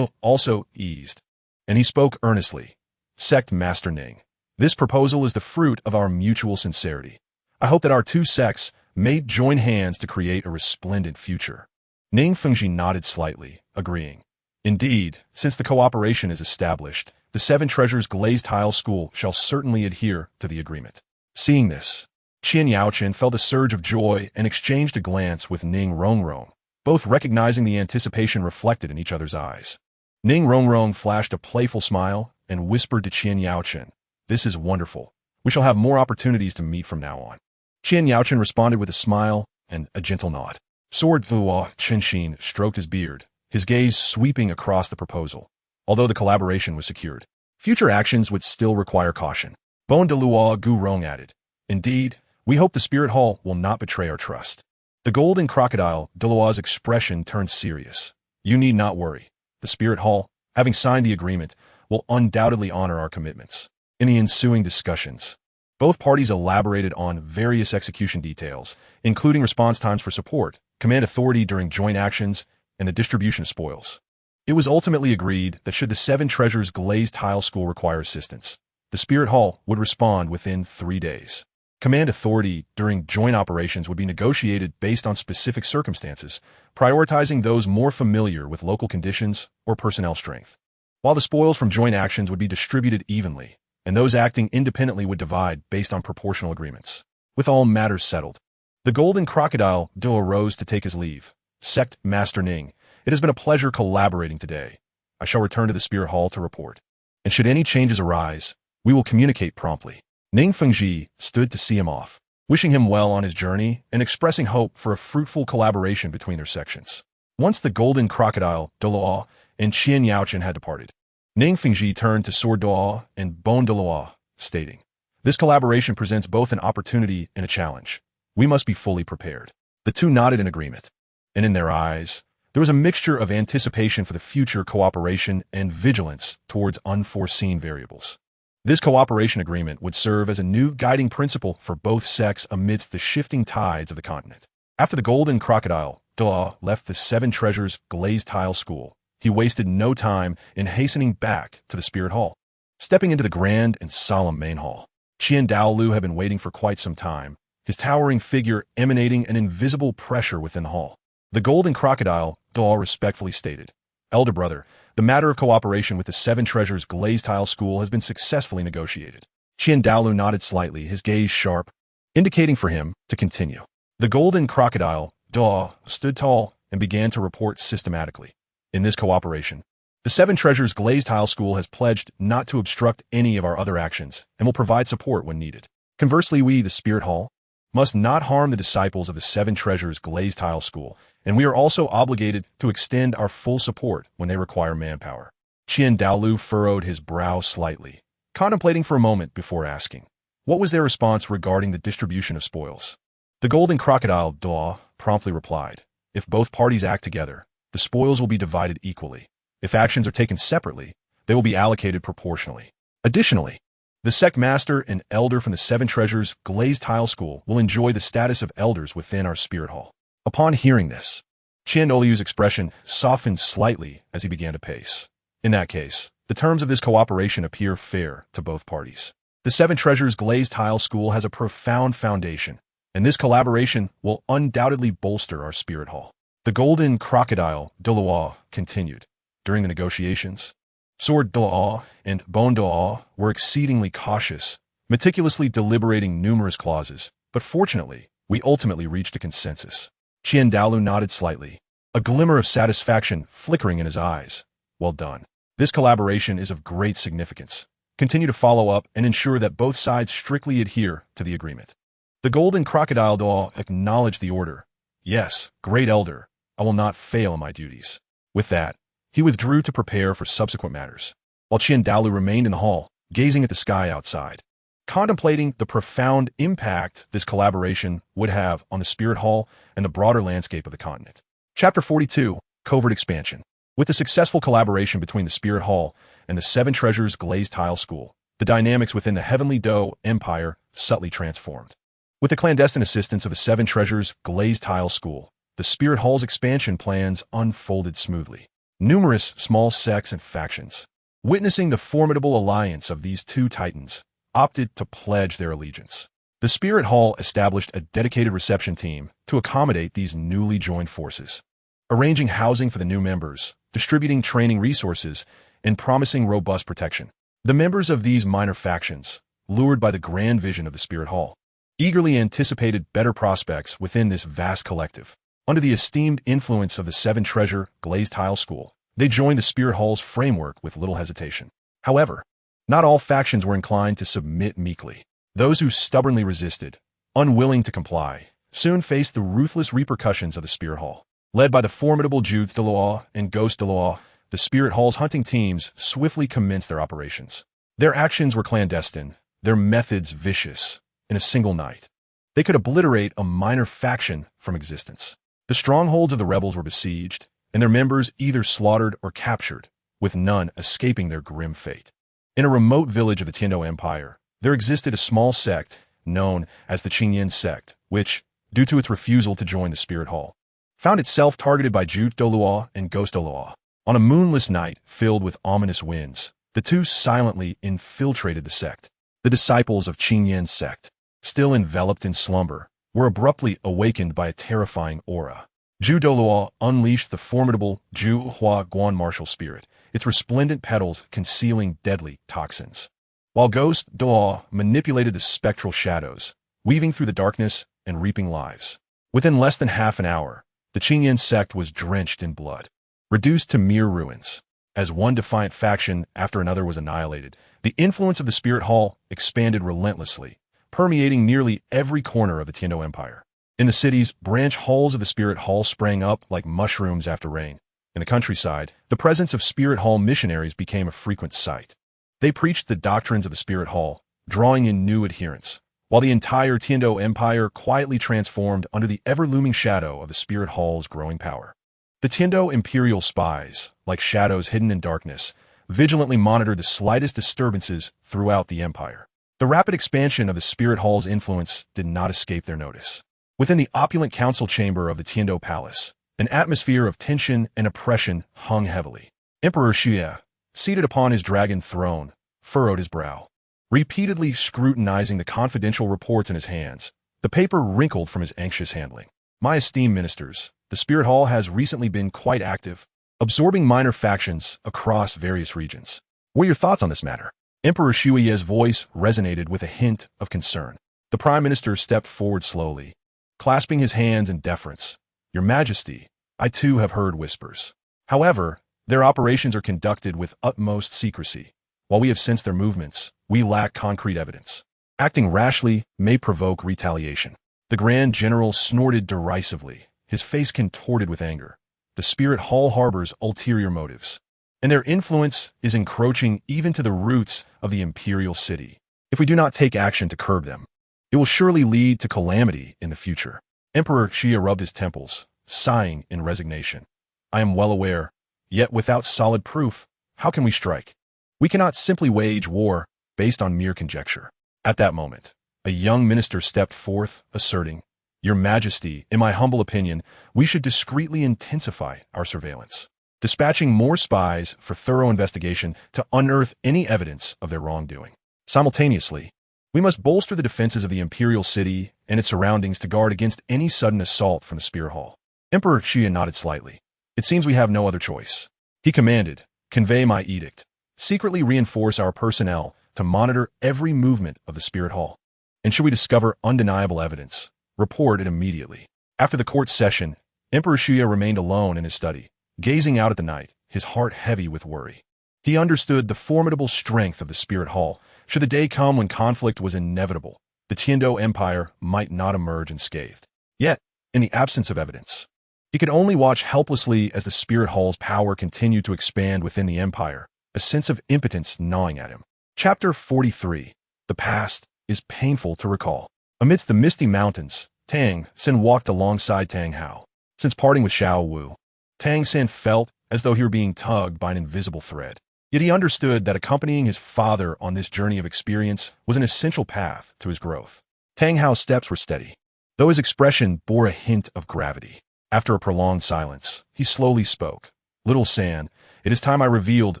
also eased, and he spoke earnestly. Sect Master Ning, this proposal is the fruit of our mutual sincerity. I hope that our two sects may join hands to create a resplendent future. Ning Fengji nodded slightly, agreeing. Indeed, since the cooperation is established, the Seven Treasures Glazed Tile School shall certainly adhere to the agreement. Seeing this, Qian Yaochen felt a surge of joy and exchanged a glance with Ning Rongrong, both recognizing the anticipation reflected in each other's eyes. Ning Rongrong flashed a playful smile and whispered to Qian Yaochen, "This is wonderful. We shall have more opportunities to meet from now on." Qian Yaochen responded with a smile and a gentle nod. Sword Douluo Continent stroked his beard, his gaze sweeping across the proposal. Although the collaboration was secured, future actions would still require caution. Bon Douluo Gurong added, "Indeed, we hope the Spirit Hall will not betray our trust." The golden crocodile Douluo's expression turned serious. "You need not worry. The Spirit Hall, having signed the agreement, will undoubtedly honor our commitments." In the ensuing discussions, both parties elaborated on various execution details, including response times for support, command authority during joint actions, and the distribution of spoils. It was ultimately agreed that should the Seven Treasures Glazed Tile School require assistance, the Spirit Hall would respond within 3 days. Command authority during joint operations would be negotiated based on specific circumstances, prioritizing those more familiar with local conditions or personnel strength, while the spoils from joint actions would be distributed evenly, and those acting independently would divide based on proportional agreements. With all matters settled, the golden crocodile Douluo rose to take his leave. Sect Master Ning, it has been a pleasure collaborating today. I shall return to the Spirit Hall to report, and should any changes arise, we will communicate promptly. Ning Fengji stood to see him off, wishing him well on his journey and expressing hope for a fruitful collaboration between their sections. Once the golden crocodile Douluo and Qian Yaochen had departed, Ning Fengji turned to Sword Douluo and Bon Douluo, stating, "This collaboration presents both an opportunity and a challenge. We must be fully prepared." The two nodded in agreement, and in their eyes, there was a mixture of anticipation for the future cooperation and vigilance towards unforeseen variables. This cooperation agreement would serve as a new guiding principle for both sects amidst the shifting tides of the continent. After the golden crocodile Douluo left the Seven Treasures Glazed Tile School, he wasted no time in hastening back to the Spirit Hall. Stepping into the grand and solemn main hall, Qian Daolu had been waiting for quite some time, his towering figure emanating an invisible pressure within the hall. The golden crocodile Douluo respectfully stated, "Elder brother, the matter of cooperation with the Seven Treasures Glazed Tile School has been successfully negotiated." Qian Daolu nodded slightly, his gaze sharp, indicating for him to continue. The golden crocodile Douluo stood tall and began to report systematically. "In this cooperation, the Seven Treasures Glazed Tile School has pledged not to obstruct any of our other actions and will provide support when needed. Conversely, we, the Spirit Hall, must not harm the disciples of the Seven Treasures Glazed Tile School, and we are also obligated to extend our full support when they require manpower." Qian Daolu furrowed his brow slightly, contemplating for a moment before asking, what was their response regarding the distribution of spoils? The golden crocodile Douluo promptly replied, "If both parties act together, the spoils will be divided equally. If actions are taken separately, they will be allocated proportionally. Additionally, the sect master and elder from the Seven Treasures Glazed Tile School will enjoy the status of elders within our Spirit Hall." Upon hearing this, Qian Daolu's expression softened slightly as he began to pace. In that case, the terms of this cooperation appear fair to both parties. The Seven Treasures Glazed Tile School has a profound foundation, and this collaboration will undoubtedly bolster our Spirit Hall. The golden crocodile Douluo continued. During the negotiations, Sword Douluo and Bon Douluo were exceedingly cautious, meticulously deliberating numerous clauses, but fortunately, we ultimately reached a consensus. Qian Daolu nodded slightly, a glimmer of satisfaction flickering in his eyes. "Well done. This collaboration is of great significance. Continue to follow up and ensure that both sides strictly adhere to the agreement." The golden crocodile Douluo acknowledged the order, Yes, great elder, I will not fail in my duties. With that, he withdrew to prepare for subsequent matters, while Qian Dalu remained in the hall, gazing at the sky outside, contemplating the profound impact this collaboration would have on the spirit hall and the broader landscape of the continent. Chapter 42, Covert Expansion. With the successful collaboration between the Spirit Hall and the Seven Treasures Glazed Tile School, the dynamics within the Heavenly Dough Empire subtly transformed. With the clandestine assistance of the Seven Treasures Glazed Tile School, the Spirit Hall's expansion plans unfolded smoothly. Numerous small sects and factions, witnessing the formidable alliance of these two titans, opted to pledge their allegiance. The Spirit Hall established a dedicated reception team to accommodate these newly joined forces, arranging housing for the new members, distributing training resources, and promising robust protection. The members of these minor factions, lured by the grand vision of the Spirit Hall, eagerly anticipated better prospects within this vast collective. Under the esteemed influence of the Seven Treasure Glazed Tile School, they joined the Spirit Hall's framework with little hesitation. However, not all factions were inclined to submit meekly. Those who stubbornly resisted, unwilling to comply, soon faced the ruthless repercussions of the Spirit Hall. Led by the formidable Jude Douluo and Ghost Douluo, the Spirit Hall's hunting teams swiftly commenced their operations. Their actions were clandestine, their methods vicious. In a single night, they could obliterate a minor faction from existence. The strongholds of the rebels were besieged, and their members either slaughtered or captured, with none escaping their grim fate. In a remote village of the Tiando Empire, there existed a small sect known as the Qingyan sect, which, due to its refusal to join the Spirit Hall, found itself targeted by Jude Douluo and Ghost Douluo. On a moonless night filled with ominous winds, the two silently infiltrated the sect. The disciples of Qingyan's sect, still enveloped in slumber, were abruptly awakened by a terrifying aura. Jude Douluo unleashed the formidable Ju Hua Guan martial spirit, its resplendent petals concealing deadly toxins, while Ghost Douluo manipulated the spectral shadows, weaving through the darkness and reaping lives. Within less than half an hour, the Qingyan sect was drenched in blood, reduced to mere ruins. As one defiant faction after another was annihilated, the influence of the Spirit Hall expanded relentlessly, permeating nearly every corner of the Tiando Empire. In the cities, branch halls of the Spirit Hall sprang up like mushrooms after rain. In the countryside, the presence of Spirit Hall missionaries became a frequent sight. They preached the doctrines of the Spirit Hall, drawing in new adherents, while the entire Tiando Empire quietly transformed under the ever-looming shadow of the Spirit Hall's growing power. The Tiando Imperial spies, like shadows hidden in darkness, vigilantly monitored the slightest disturbances throughout the empire. The rapid expansion of the Spirit Hall's influence did not escape their notice. Within the opulent council chamber of the Tiando Palace, an atmosphere of tension and oppression hung heavily. Emperor Xie, seated upon his dragon throne, furrowed his brow, repeatedly scrutinizing the confidential reports in his hands. The paper wrinkled from his anxious handling. My esteemed ministers, the Spirit Hall has recently been quite active, absorbing minor factions across various regions. What are your thoughts on this matter? Emperor Xuye's voice resonated with a hint of concern. The Prime Minister stepped forward slowly, clasping his hands in deference. Your Majesty, I too have heard whispers. However, their operations are conducted with utmost secrecy. While we have sensed their movements, we lack concrete evidence. Acting rashly may provoke retaliation. The Grand General snorted derisively, his face contorted with anger. The Spirit Hall harbors ulterior motives, and their influence is encroaching even to the roots of the imperial city. If we do not take action to curb them, it will surely lead to calamity in the future. Emperor Xie rubbed his temples, sighing in resignation. I am well aware, yet without solid proof, how can we strike? We cannot simply wage war based on mere conjecture. At that moment, a young minister stepped forth, asserting, Your Majesty, in my humble opinion, we should discreetly intensify our surveillance, dispatching more spies for thorough investigation to unearth any evidence of their wrongdoing. Simultaneously, we must bolster the defenses of the imperial city and its surroundings to guard against any sudden assault from the Spirit Hall. Emperor Xie nodded slightly. It seems we have no other choice. He commanded, Convey my edict. Secretly reinforce our personnel to monitor every movement of the Spirit Hall. And should we discover undeniable evidence, report it immediately. After the court session, Emperor Xie remained alone in his study, gazing out at the night, his heart heavy with worry. He understood the formidable strength of the Spirit Hall. Should the day come when conflict was inevitable, the Tiando Empire might not emerge unscathed. Yet, in the absence of evidence. He could only watch helplessly as the spirit hall's power continued to expand within the empire, a sense of impotence gnawing at him. Chapter 43. The past is painful to recall. Amidst the misty mountains, Tang Sen walked alongside Tang Hao. Since parting with Xiao Wu, Tang Sen felt as though he were being tugged by an invisible thread. Yet he understood that accompanying his father on this journey of experience was an essential path to his growth. Tang Hao's steps were steady, though his expression bore a hint of gravity. After a prolonged silence, he slowly spoke. "Little San, it is time I revealed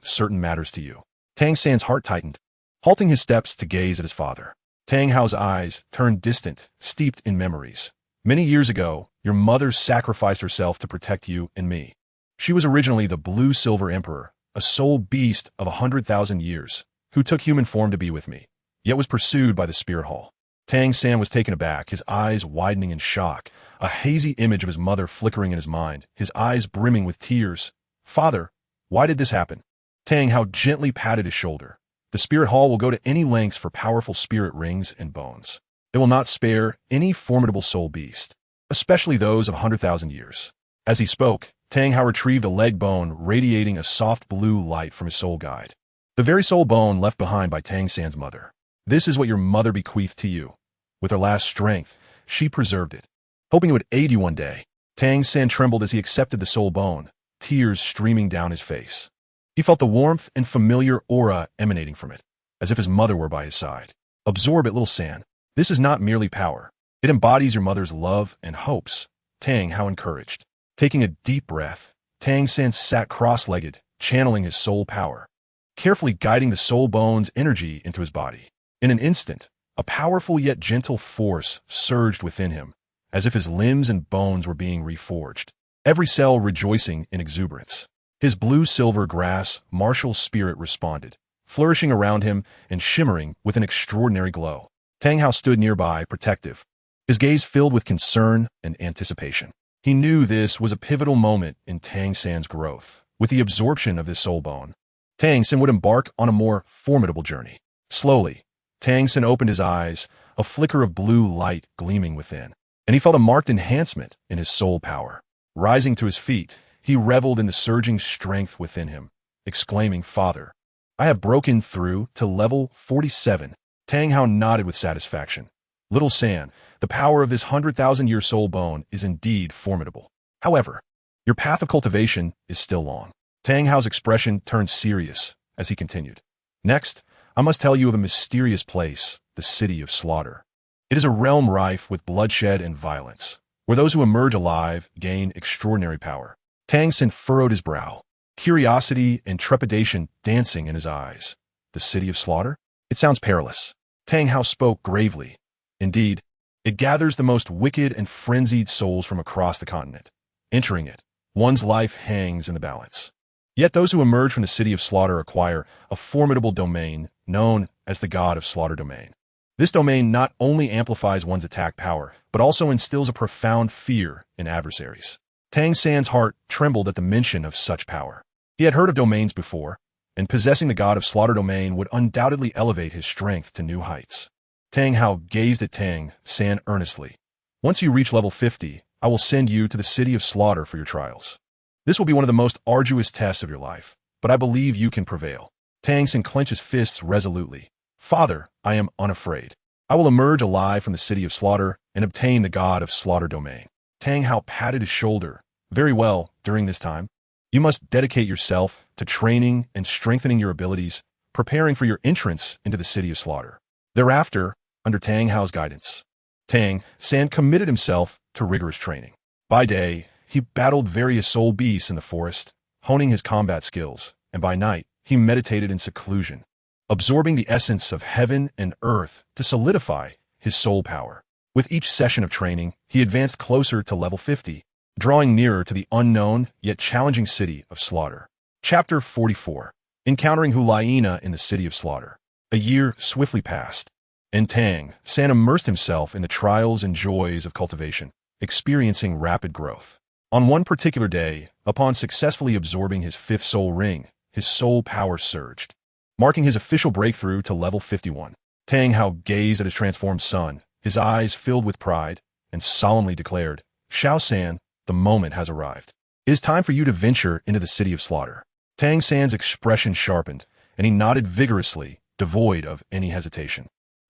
certain matters to you." Tang San's heart tightened, halting his steps to gaze at his father. Tang Hao's eyes turned distant, steeped in memories. "Many years ago, your mother sacrificed herself to protect you and me. She was originally the Blue-Silver Emperor, a soul beast of 100,000 years, who took human form to be with me, yet was pursued by the Spirit Hall." Tang San was taken aback, his eyes widening in shock, a hazy image of his mother flickering in his mind, his eyes brimming with tears. "Father, why did this happen?" Tang Hao gently patted his shoulder. "The Spirit Hall will go to any lengths for powerful spirit rings and bones. They will not spare any formidable soul beast, especially those of 100,000 years." As he spoke, Tang Hao retrieved a leg bone radiating a soft blue light from his soul guide. The very soul bone left behind by Tang San's mother. "This is what your mother bequeathed to you. With her last strength, she preserved it, hoping it would aid you one day." Tang San trembled as he accepted the soul bone, tears streaming down his face. He felt the warmth and familiar aura emanating from it, as if his mother were by his side. "Absorb it, little San. This is not merely power. It embodies your mother's love and hopes." Tang Hao encouraged. Taking a deep breath, Tang San sat cross-legged, channeling his soul power, carefully guiding the soul bone's energy into his body. In an instant, a powerful yet gentle force surged within him, as if his limbs and bones were being reforged, every cell rejoicing in exuberance. His blue-silver grass martial spirit responded, flourishing around him and shimmering with an extraordinary glow. Tang Hao stood nearby, protective, his gaze filled with concern and anticipation. He knew this was a pivotal moment in Tang San's growth. With the absorption of this soul bone, Tang San would embark on a more formidable journey. Slowly, Tang San opened his eyes, a flicker of blue light gleaming within, and he felt a marked enhancement in his soul power. Rising to his feet, he reveled in the surging strength within him, exclaiming, "Father, I have broken through to level 47. Tang Hao nodded with satisfaction. "Little San, the power of this 100,000-year soul bone is indeed formidable. However, your path of cultivation is still long." Tang Hao's expression turned serious as he continued. "Next, I must tell you of a mysterious place, the City of Slaughter. It is a realm rife with bloodshed and violence, where those who emerge alive gain extraordinary power." Tang San furrowed his brow, curiosity and trepidation dancing in his eyes. "The City of Slaughter? It sounds perilous." Tang Hao spoke gravely. "Indeed, it gathers the most wicked and frenzied souls from across the continent. Entering it, one's life hangs in the balance. Yet those who emerge from the City of Slaughter acquire a formidable domain known as the God of Slaughter Domain. This domain not only amplifies one's attack power, but also instills a profound fear in adversaries." Tang San's heart trembled at the mention of such power. He had heard of domains before, and possessing the God of Slaughter Domain would undoubtedly elevate his strength to new heights. Tang Hao gazed at Tang San earnestly. "Once you reach level 50, I will send you to the City of Slaughter for your trials. This will be one of the most arduous tests of your life, but I believe you can prevail." Tang San clenched his fists resolutely. "Father, I am unafraid. I will emerge alive from the City of Slaughter and obtain the God of Slaughter Domain." Tang Hao patted his shoulder. "Very well, during this time, you must dedicate yourself to training and strengthening your abilities, preparing for your entrance into the City of Slaughter." Thereafter, under Tang Hao's guidance, Tang San committed himself to rigorous training. By day, he battled various soul beasts in the forest, honing his combat skills, and by night, he meditated in seclusion, absorbing the essence of heaven and earth to solidify his soul power. With each session of training, he advanced closer to level 50, drawing nearer to the unknown yet challenging City of Slaughter. Chapter 44. Encountering Hulaina in the City of Slaughter. A year swiftly passed, and Tang San immersed himself in the trials and joys of cultivation, experiencing rapid growth. On one particular day, upon successfully absorbing his 5th soul ring, his soul power surged, marking his official breakthrough to level 51. Tang Hao gazed at his transformed son, his eyes filled with pride, and solemnly declared, Xiao San, the moment has arrived. It is time for you to venture into the city of slaughter. Tang San's expression sharpened, and he nodded vigorously, devoid of any hesitation.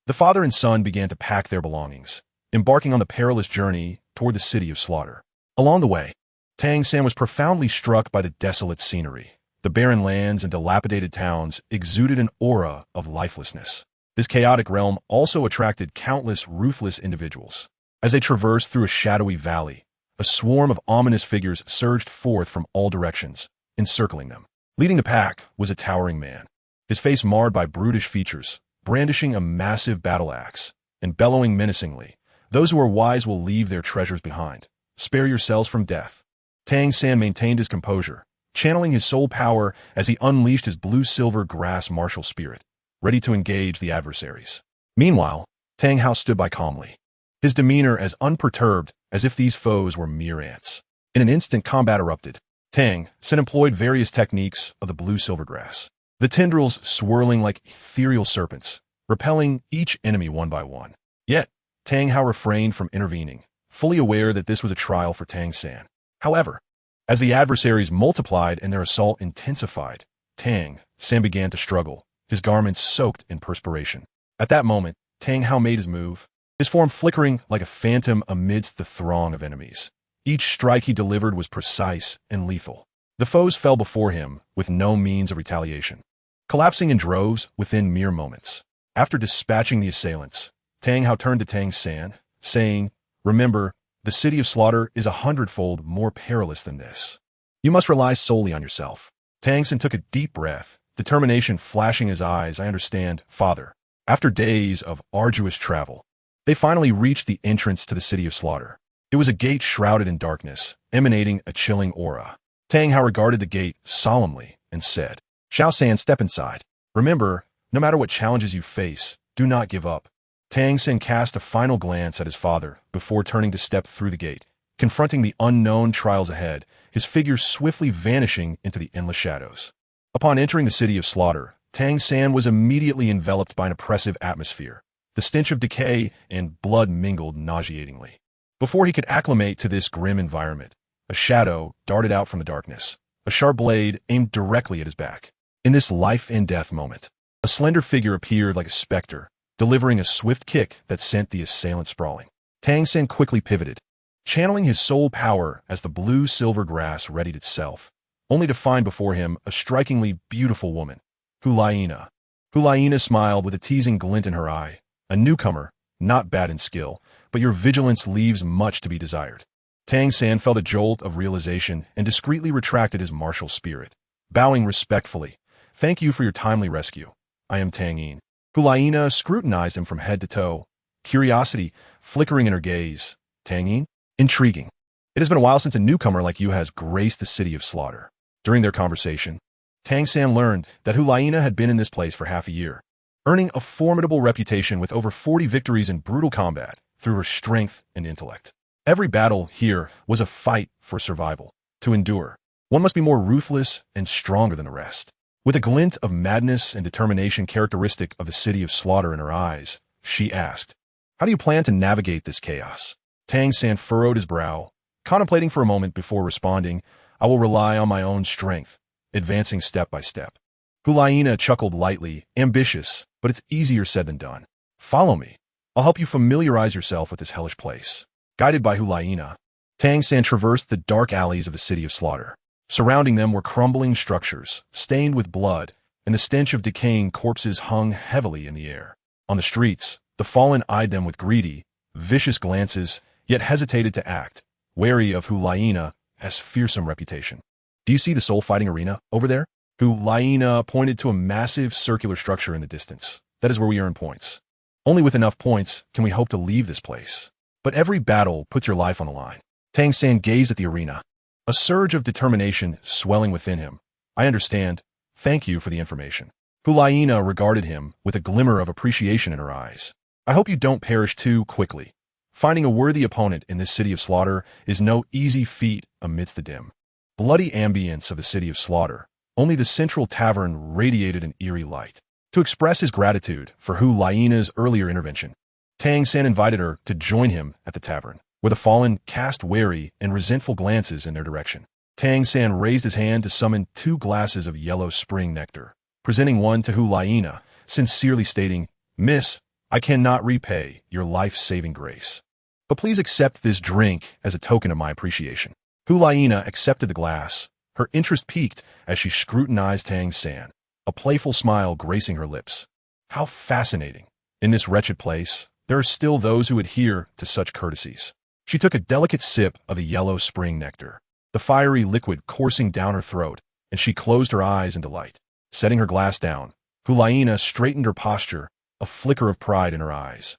The father and son began to pack their belongings, embarking on the perilous journey toward the city of slaughter. Along the way, Tang San was profoundly struck by the desolate scenery. The barren lands and dilapidated towns exuded an aura of lifelessness. This chaotic realm also attracted countless ruthless individuals. As they traversed through a shadowy valley, a swarm of ominous figures surged forth from all directions, encircling them. Leading the pack was a towering man, his face marred by brutish features, brandishing a massive battle axe, and bellowing menacingly, "Those who are wise will leave their treasures behind. Spare yourselves from death." Tang San maintained his composure, channeling his soul power as he unleashed his blue-silver grass martial spirit, ready to engage the adversaries. Meanwhile, Tang Hao stood by calmly, his demeanor as unperturbed as if these foes were mere ants. In an instant, combat erupted. Tang San employed various techniques of the blue-silver grass, the tendrils swirling like ethereal serpents, repelling each enemy one by one. Yet, Tang Hao refrained from intervening, fully aware that this was a trial for Tang San. However, as the adversaries multiplied and their assault intensified, Tang San began to struggle, his garments soaked in perspiration. At that moment, Tang Hao made his move, his form flickering like a phantom amidst the throng of enemies. Each strike he delivered was precise and lethal. The foes fell before him with no means of retaliation, collapsing in droves within mere moments. After dispatching the assailants, Tang Hao turned to Tang San, saying, "Remember, the city of slaughter is 100-fold more perilous than this. You must rely solely on yourself." Tang San took a deep breath, determination flashing his eyes. "I understand, Father." After days of arduous travel, they finally reached the entrance to the city of slaughter. It was a gate shrouded in darkness, emanating a chilling aura. Tang Hao regarded the gate solemnly and said, "Xiao San, step inside. Remember, no matter what challenges you face, do not give up." Tang San cast a final glance at his father before turning to step through the gate, confronting the unknown trials ahead, his figure swiftly vanishing into the endless shadows. Upon entering the city of slaughter, Tang San was immediately enveloped by an oppressive atmosphere. The stench of decay and blood mingled nauseatingly. Before he could acclimate to this grim environment, a shadow darted out from the darkness, a sharp blade aimed directly at his back. In this life-and-death moment, a slender figure appeared like a specter, delivering a swift kick that sent the assailant sprawling. Tang San quickly pivoted, channeling his soul power as the blue-silver grass readied itself, only to find before him a strikingly beautiful woman, Hulaina. Hulaina smiled with a teasing glint in her eye. "A newcomer, not bad in skill, but your vigilance leaves much to be desired." Tang San felt a jolt of realization and discreetly retracted his martial spirit, bowing respectfully. "Thank you for your timely rescue. I am Tang Yin." Hulaina scrutinized him from head to toe, curiosity flickering in her gaze. "Tang Yin? Intriguing. It has been a while since a newcomer like you has graced the city of slaughter." During their conversation, Tang San learned that Hulaina had been in this place for half a year, earning a formidable reputation with over 40 victories in brutal combat through her strength and intellect. Every battle here was a fight for survival. To endure, one must be more ruthless and stronger than the rest. With a glint of madness and determination characteristic of the city of slaughter in her eyes, she asked, "How do you plan to navigate this chaos?" Tang San furrowed his brow, contemplating for a moment before responding, "I will rely on my own strength, advancing step by step." Hulaina chuckled lightly, ambitious, but it's easier said than done. "Follow me. I'll help you familiarize yourself with this hellish place." Guided by Hulaina, Tang San traversed the dark alleys of the city of slaughter. Surrounding them were crumbling structures, stained with blood, and the stench of decaying corpses hung heavily in the air. On the streets, the fallen eyed them with greedy, vicious glances, yet hesitated to act, wary of Hulaina's fearsome reputation. "Do you see the soul-fighting arena over there?" Hulaina pointed to a massive circular structure in the distance. "That is where we earn points. Only with enough points can we hope to leave this place. But every battle puts your life on the line." Tang San gazed at the arena, a surge of determination swelling within him. "I understand. Thank you for the information." Hulaina regarded him with a glimmer of appreciation in her eyes. "I hope you don't perish too quickly. Finding a worthy opponent in this city of slaughter is no easy feat amidst the dim, bloody ambience of the city of slaughter. Only the central tavern radiated an eerie light." To express his gratitude for Hulaina's earlier intervention, Tang San invited her to join him at the tavern. where the fallen cast wary and resentful glances in their direction. Tang San raised his hand to summon 2 glasses of yellow spring nectar, presenting one to Hulaina, sincerely stating, "Miss, I cannot repay your life-saving grace, but please accept this drink as a token of my appreciation." Hulaina accepted the glass, her interest piqued as she scrutinized Tang San, a playful smile gracing her lips. How fascinating. In this wretched place, there are still those who adhere to such courtesies. She took a delicate sip of the yellow spring nectar, the fiery liquid coursing down her throat, and she closed her eyes in delight. Setting her glass down, Hulaina straightened her posture, a flicker of pride in her eyes.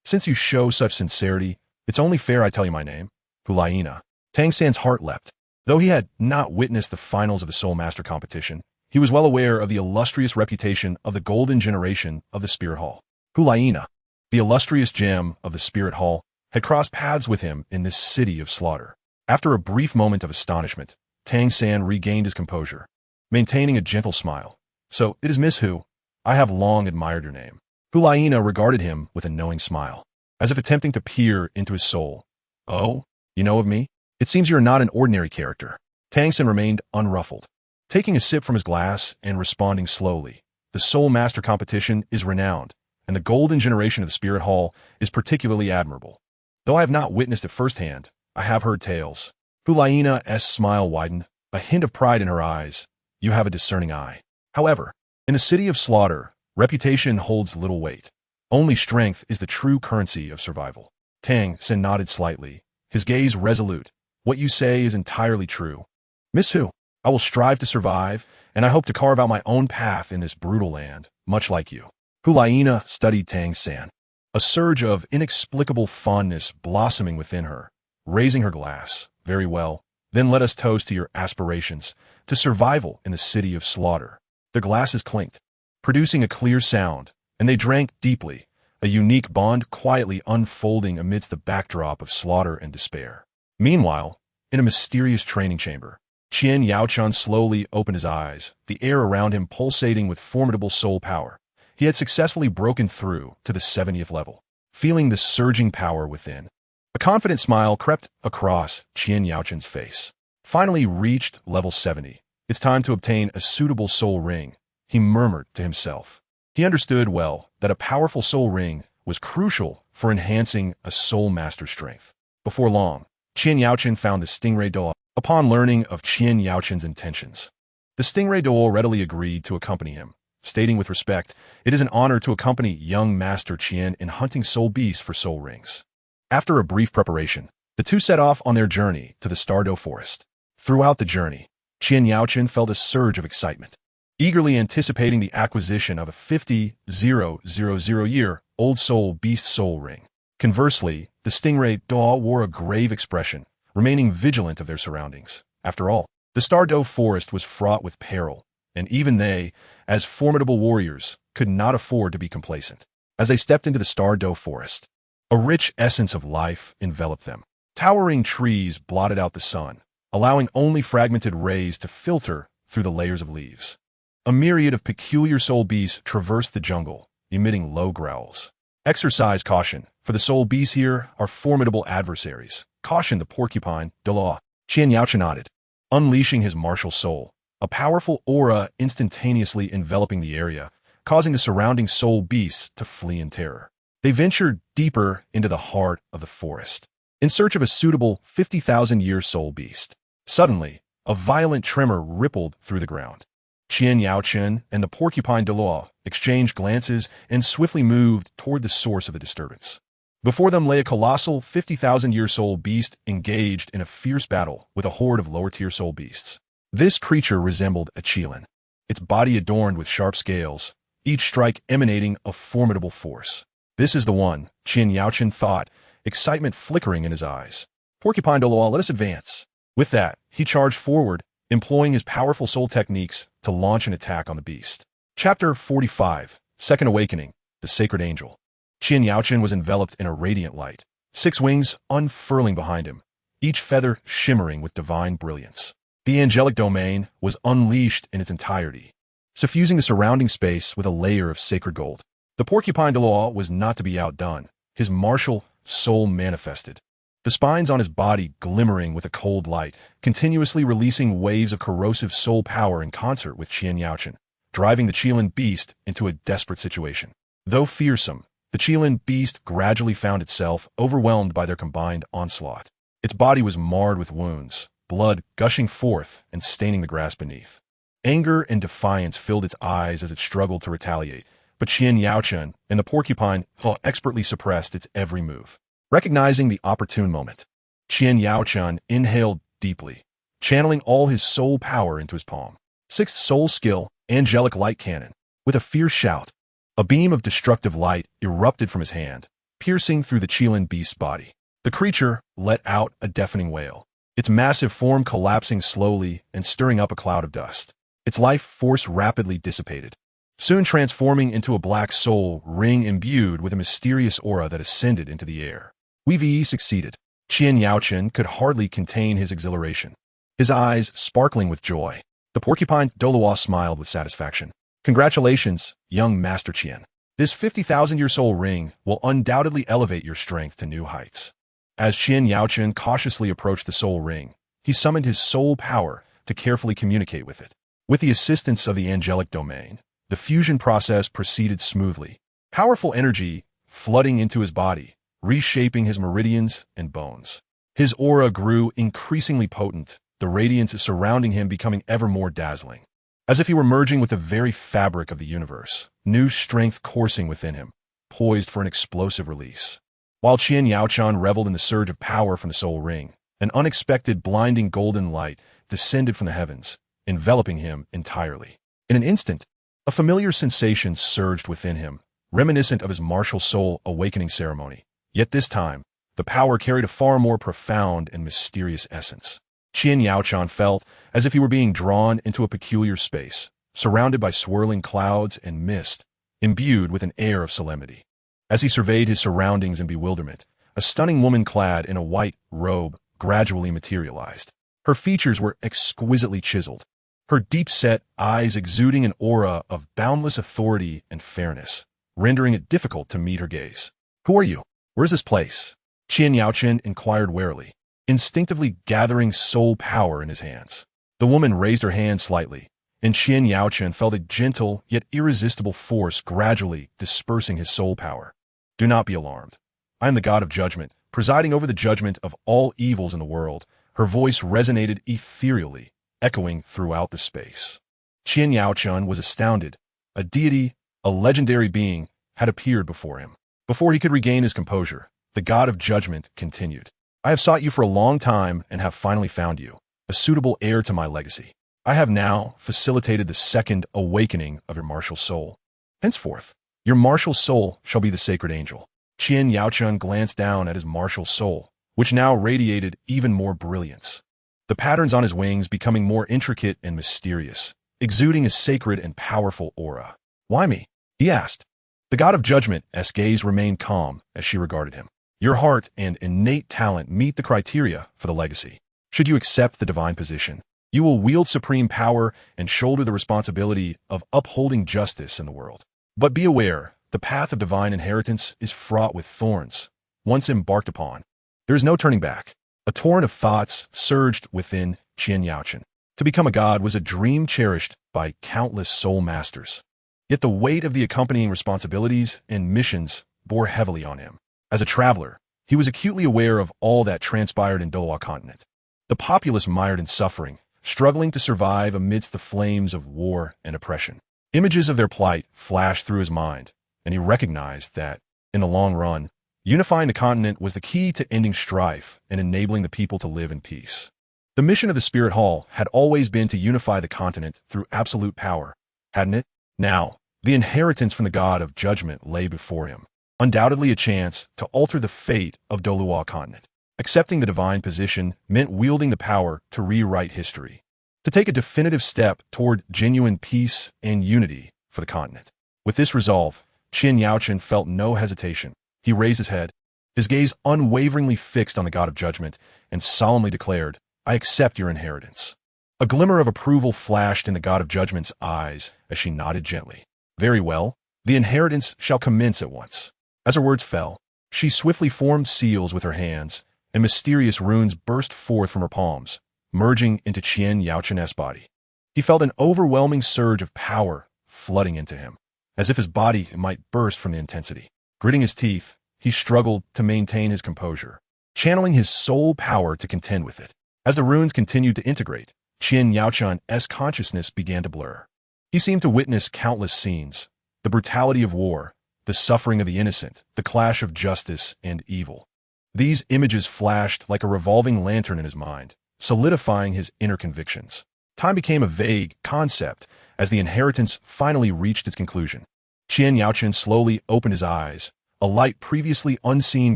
"Since you show such sincerity, it's only fair I tell you my name, Hulaina." Tang San's heart leapt. Though he had not witnessed the finals of the Soul Master competition, he was well aware of the illustrious reputation of the golden generation of the Spirit Hall. Hulaina, the illustrious gem of the Spirit Hall, had crossed paths with him in this city of slaughter. After a brief moment of astonishment, Tang San regained his composure, maintaining a gentle smile. "So, it is Miss Hu. I have long admired your name." Hulaina regarded him with a knowing smile, as if attempting to peer into his soul. "Oh, you know of me? It seems you are not an ordinary character." Tang San remained unruffled, taking a sip from his glass and responding slowly. "The Soul Master competition is renowned, and the golden generation of the Spirit Hall is particularly admirable. Though I have not witnessed it firsthand, I have heard tales." Hulaina's smile widened, a hint of pride in her eyes. "You have a discerning eye. However, in a city of slaughter, reputation holds little weight. Only strength is the true currency of survival." Tang San nodded slightly, his gaze resolute. "What you say is entirely true. Miss Hu, I will strive to survive, and I hope to carve out my own path in this brutal land, much like you." Hulaina studied Tang San, a surge of inexplicable fondness blossoming within her, raising her glass. "Very well, then let us toast to your aspirations, to survival in the city of slaughter." Their glasses clinked, producing a clear sound, and they drank deeply, a unique bond quietly unfolding amidst the backdrop of slaughter and despair. Meanwhile, in a mysterious training chamber, Qian Yaochan slowly opened his eyes, the air around him pulsating with formidable soul power. He had successfully broken through to the 70th level, feeling the surging power within. A confident smile crept across Qian Yaochan's face. "Finally reached level 70. It's time to obtain a suitable soul ring," he murmured to himself. He understood well that a powerful soul ring was crucial for enhancing a soul master's strength. Before long, Qian Yaochan found the Stingray Douluo. Upon learning of Qian Yaochan's intentions, the Stingray Douluo readily agreed to accompany him, stating with respect, "It is an honor to accompany young Master Qian in hunting soul beasts for soul rings." After a brief preparation, the two set off on their journey to the Stardow Forest. Throughout the journey, Qian Yaochan felt a surge of excitement, eagerly anticipating the acquisition of a 50,000-year-old soul beast soul ring. Conversely, the Stingray Douluo wore a grave expression, remaining vigilant of their surroundings. After all, the Stardow Forest was fraught with peril, and even they, as formidable warriors, could not afford to be complacent. As they stepped into the Stardow Forest, a rich essence of life enveloped them. Towering trees blotted out the sun, allowing only fragmented rays to filter through the layers of leaves. A myriad of peculiar soul beasts traversed the jungle, emitting low growls. "Exercise caution, for the soul beasts here are formidable adversaries," cautioned the porcupine, Douluo. Qian Yaochan nodded, unleashing his martial soul, a powerful aura instantaneously enveloping the area, causing the surrounding soul beasts to flee in terror. They ventured deeper into the heart of the forest, in search of a suitable 50,000-year soul beast. Suddenly, a violent tremor rippled through the ground. Qian Yaochan and the porcupine Douluo exchanged glances and swiftly moved toward the source of the disturbance. Before them lay a colossal 50,000-year soul beast engaged in a fierce battle with a horde of lower-tier soul beasts. This creature resembled a qilin, its body adorned with sharp scales, each strike emanating a formidable force. "This is the one," Qian Yaochan thought, excitement flickering in his eyes. "Porcupine Douluo, let us advance." With that, he charged forward, employing his powerful soul techniques to launch an attack on the beast. Chapter 45, Second Awakening, The Sacred Angel. Qian Yaochan was enveloped in a radiant light, 6 wings unfurling behind him, each feather shimmering with divine brilliance. The angelic domain was unleashed in its entirety, suffusing the surrounding space with a layer of sacred gold. The porcupine Douluo was not to be outdone. His martial soul manifested. the spines on his body glimmering with a cold light, continuously releasing waves of corrosive soul power in concert with Qian Yaochen, driving the Qilin beast into a desperate situation. Though fearsome, the Qilin beast gradually found itself overwhelmed by their combined onslaught. Its body was marred with wounds, blood gushing forth and staining the grass beneath. Anger and defiance filled its eyes as it struggled to retaliate, but Qian Yaochen and the porcupine expertly suppressed its every move. Recognizing the opportune moment, Qian Yaochen inhaled deeply, channeling all his soul power into his palm. Sixth soul skill, angelic light cannon. With a fierce shout, a beam of destructive light erupted from his hand, piercing through the Qilin beast's body. The creature let out a deafening wail, its massive form collapsing slowly and stirring up a cloud of dust. Its life force rapidly dissipated, soon transforming into a black soul ring imbued with a mysterious aura that ascended into the air. Wei succeeded. Qian Yaochen could hardly contain his exhilaration, his eyes sparkling with joy. The porcupine Douluo smiled with satisfaction. Congratulations, young Master Qian. This 50,000-year soul ring will undoubtedly elevate your strength to new heights. As Qian Yaochen cautiously approached the soul ring, he summoned his soul power to carefully communicate with it. With the assistance of the angelic domain, the fusion process proceeded smoothly, powerful energy flooding into his body, reshaping his meridians and bones. His aura grew increasingly potent, the radiance surrounding him becoming ever more dazzling. As if he were merging with the very fabric of the universe, new strength coursing within him, poised for an explosive release. While Qian Yaochen reveled in the surge of power from the soul ring, an unexpected blinding golden light descended from the heavens, enveloping him entirely. In an instant, a familiar sensation surged within him, reminiscent of his martial soul awakening ceremony. Yet this time, the power carried a far more profound and mysterious essence. Qian Yaochen felt as if he were being drawn into a peculiar space, surrounded by swirling clouds and mist, imbued with an air of solemnity. As he surveyed his surroundings in bewilderment, a stunning woman clad in a white robe gradually materialized. Her features were exquisitely chiseled, her deep-set eyes exuding an aura of boundless authority and fairness, rendering it difficult to meet her gaze. "Who are you? Where's this place?" Qian Yaochen inquired warily, instinctively gathering soul power in his hands. The woman raised her hand slightly, and Qian Yaochen felt a gentle yet irresistible force gradually dispersing his soul power. "Do not be alarmed. I am the god of judgment, presiding over the judgment of all evils in the world." Her voice resonated ethereally, echoing throughout the space. Qian Yaochen was astounded. A deity, a legendary being, had appeared before him. Before he could regain his composure, the god of judgment continued. "I have sought you for a long time and have finally found you, a suitable heir to my legacy. I have now facilitated the second awakening of your martial soul. Henceforth, your martial soul shall be the sacred angel." Qian Yaochen glanced down at his martial soul, which now radiated even more brilliance, the patterns on his wings becoming more intricate and mysterious, exuding a sacred and powerful aura. "Why me?" he asked. The god of judgment's gaze remained calm as she regarded him. "Your heart and innate talent meet the criteria for the legacy. Should you accept the divine position, you will wield supreme power and shoulder the responsibility of upholding justice in the world. But be aware, the path of divine inheritance is fraught with thorns. Once embarked upon, there is no turning back." A torrent of thoughts surged within Qian Yaochen. To become a god was a dream cherished by countless soul masters. Yet the weight of the accompanying responsibilities and missions bore heavily on him. As a traveler, he was acutely aware of all that transpired in Douluo Continent. The populace mired in suffering, struggling to survive amidst the flames of war and oppression. Images of their plight flashed through his mind, and he recognized that, in the long run, unifying the continent was the key to ending strife and enabling the people to live in peace. The mission of the Spirit Hall had always been to unify the continent through absolute power, hadn't it? Now, the inheritance from the god of judgment lay before him, undoubtedly a chance to alter the fate of Douluo Continent. Accepting the divine position meant wielding the power to rewrite history, to take a definitive step toward genuine peace and unity for the continent. With this resolve, Qian Yaochen felt no hesitation. He raised his head, his gaze unwaveringly fixed on the god of judgment, and solemnly declared, "I accept your inheritance." A glimmer of approval flashed in the god of judgment's eyes as she nodded gently. "Very well, the inheritance shall commence at once." As her words fell, she swiftly formed seals with her hands, and mysterious runes burst forth from her palms, merging into Qian Yaochun's body. He felt an overwhelming surge of power flooding into him, as if his body might burst from the intensity. Gritting his teeth, he struggled to maintain his composure, channeling his soul power to contend with it. As the runes continued to integrate, Qian Yaochun's consciousness began to blur. He seemed to witness countless scenes, the brutality of war, the suffering of the innocent, the clash of justice and evil. These images flashed like a revolving lantern in his mind, solidifying his inner convictions. Time became a vague concept as the inheritance finally reached its conclusion. Qian Yaochun slowly opened his eyes, a light previously unseen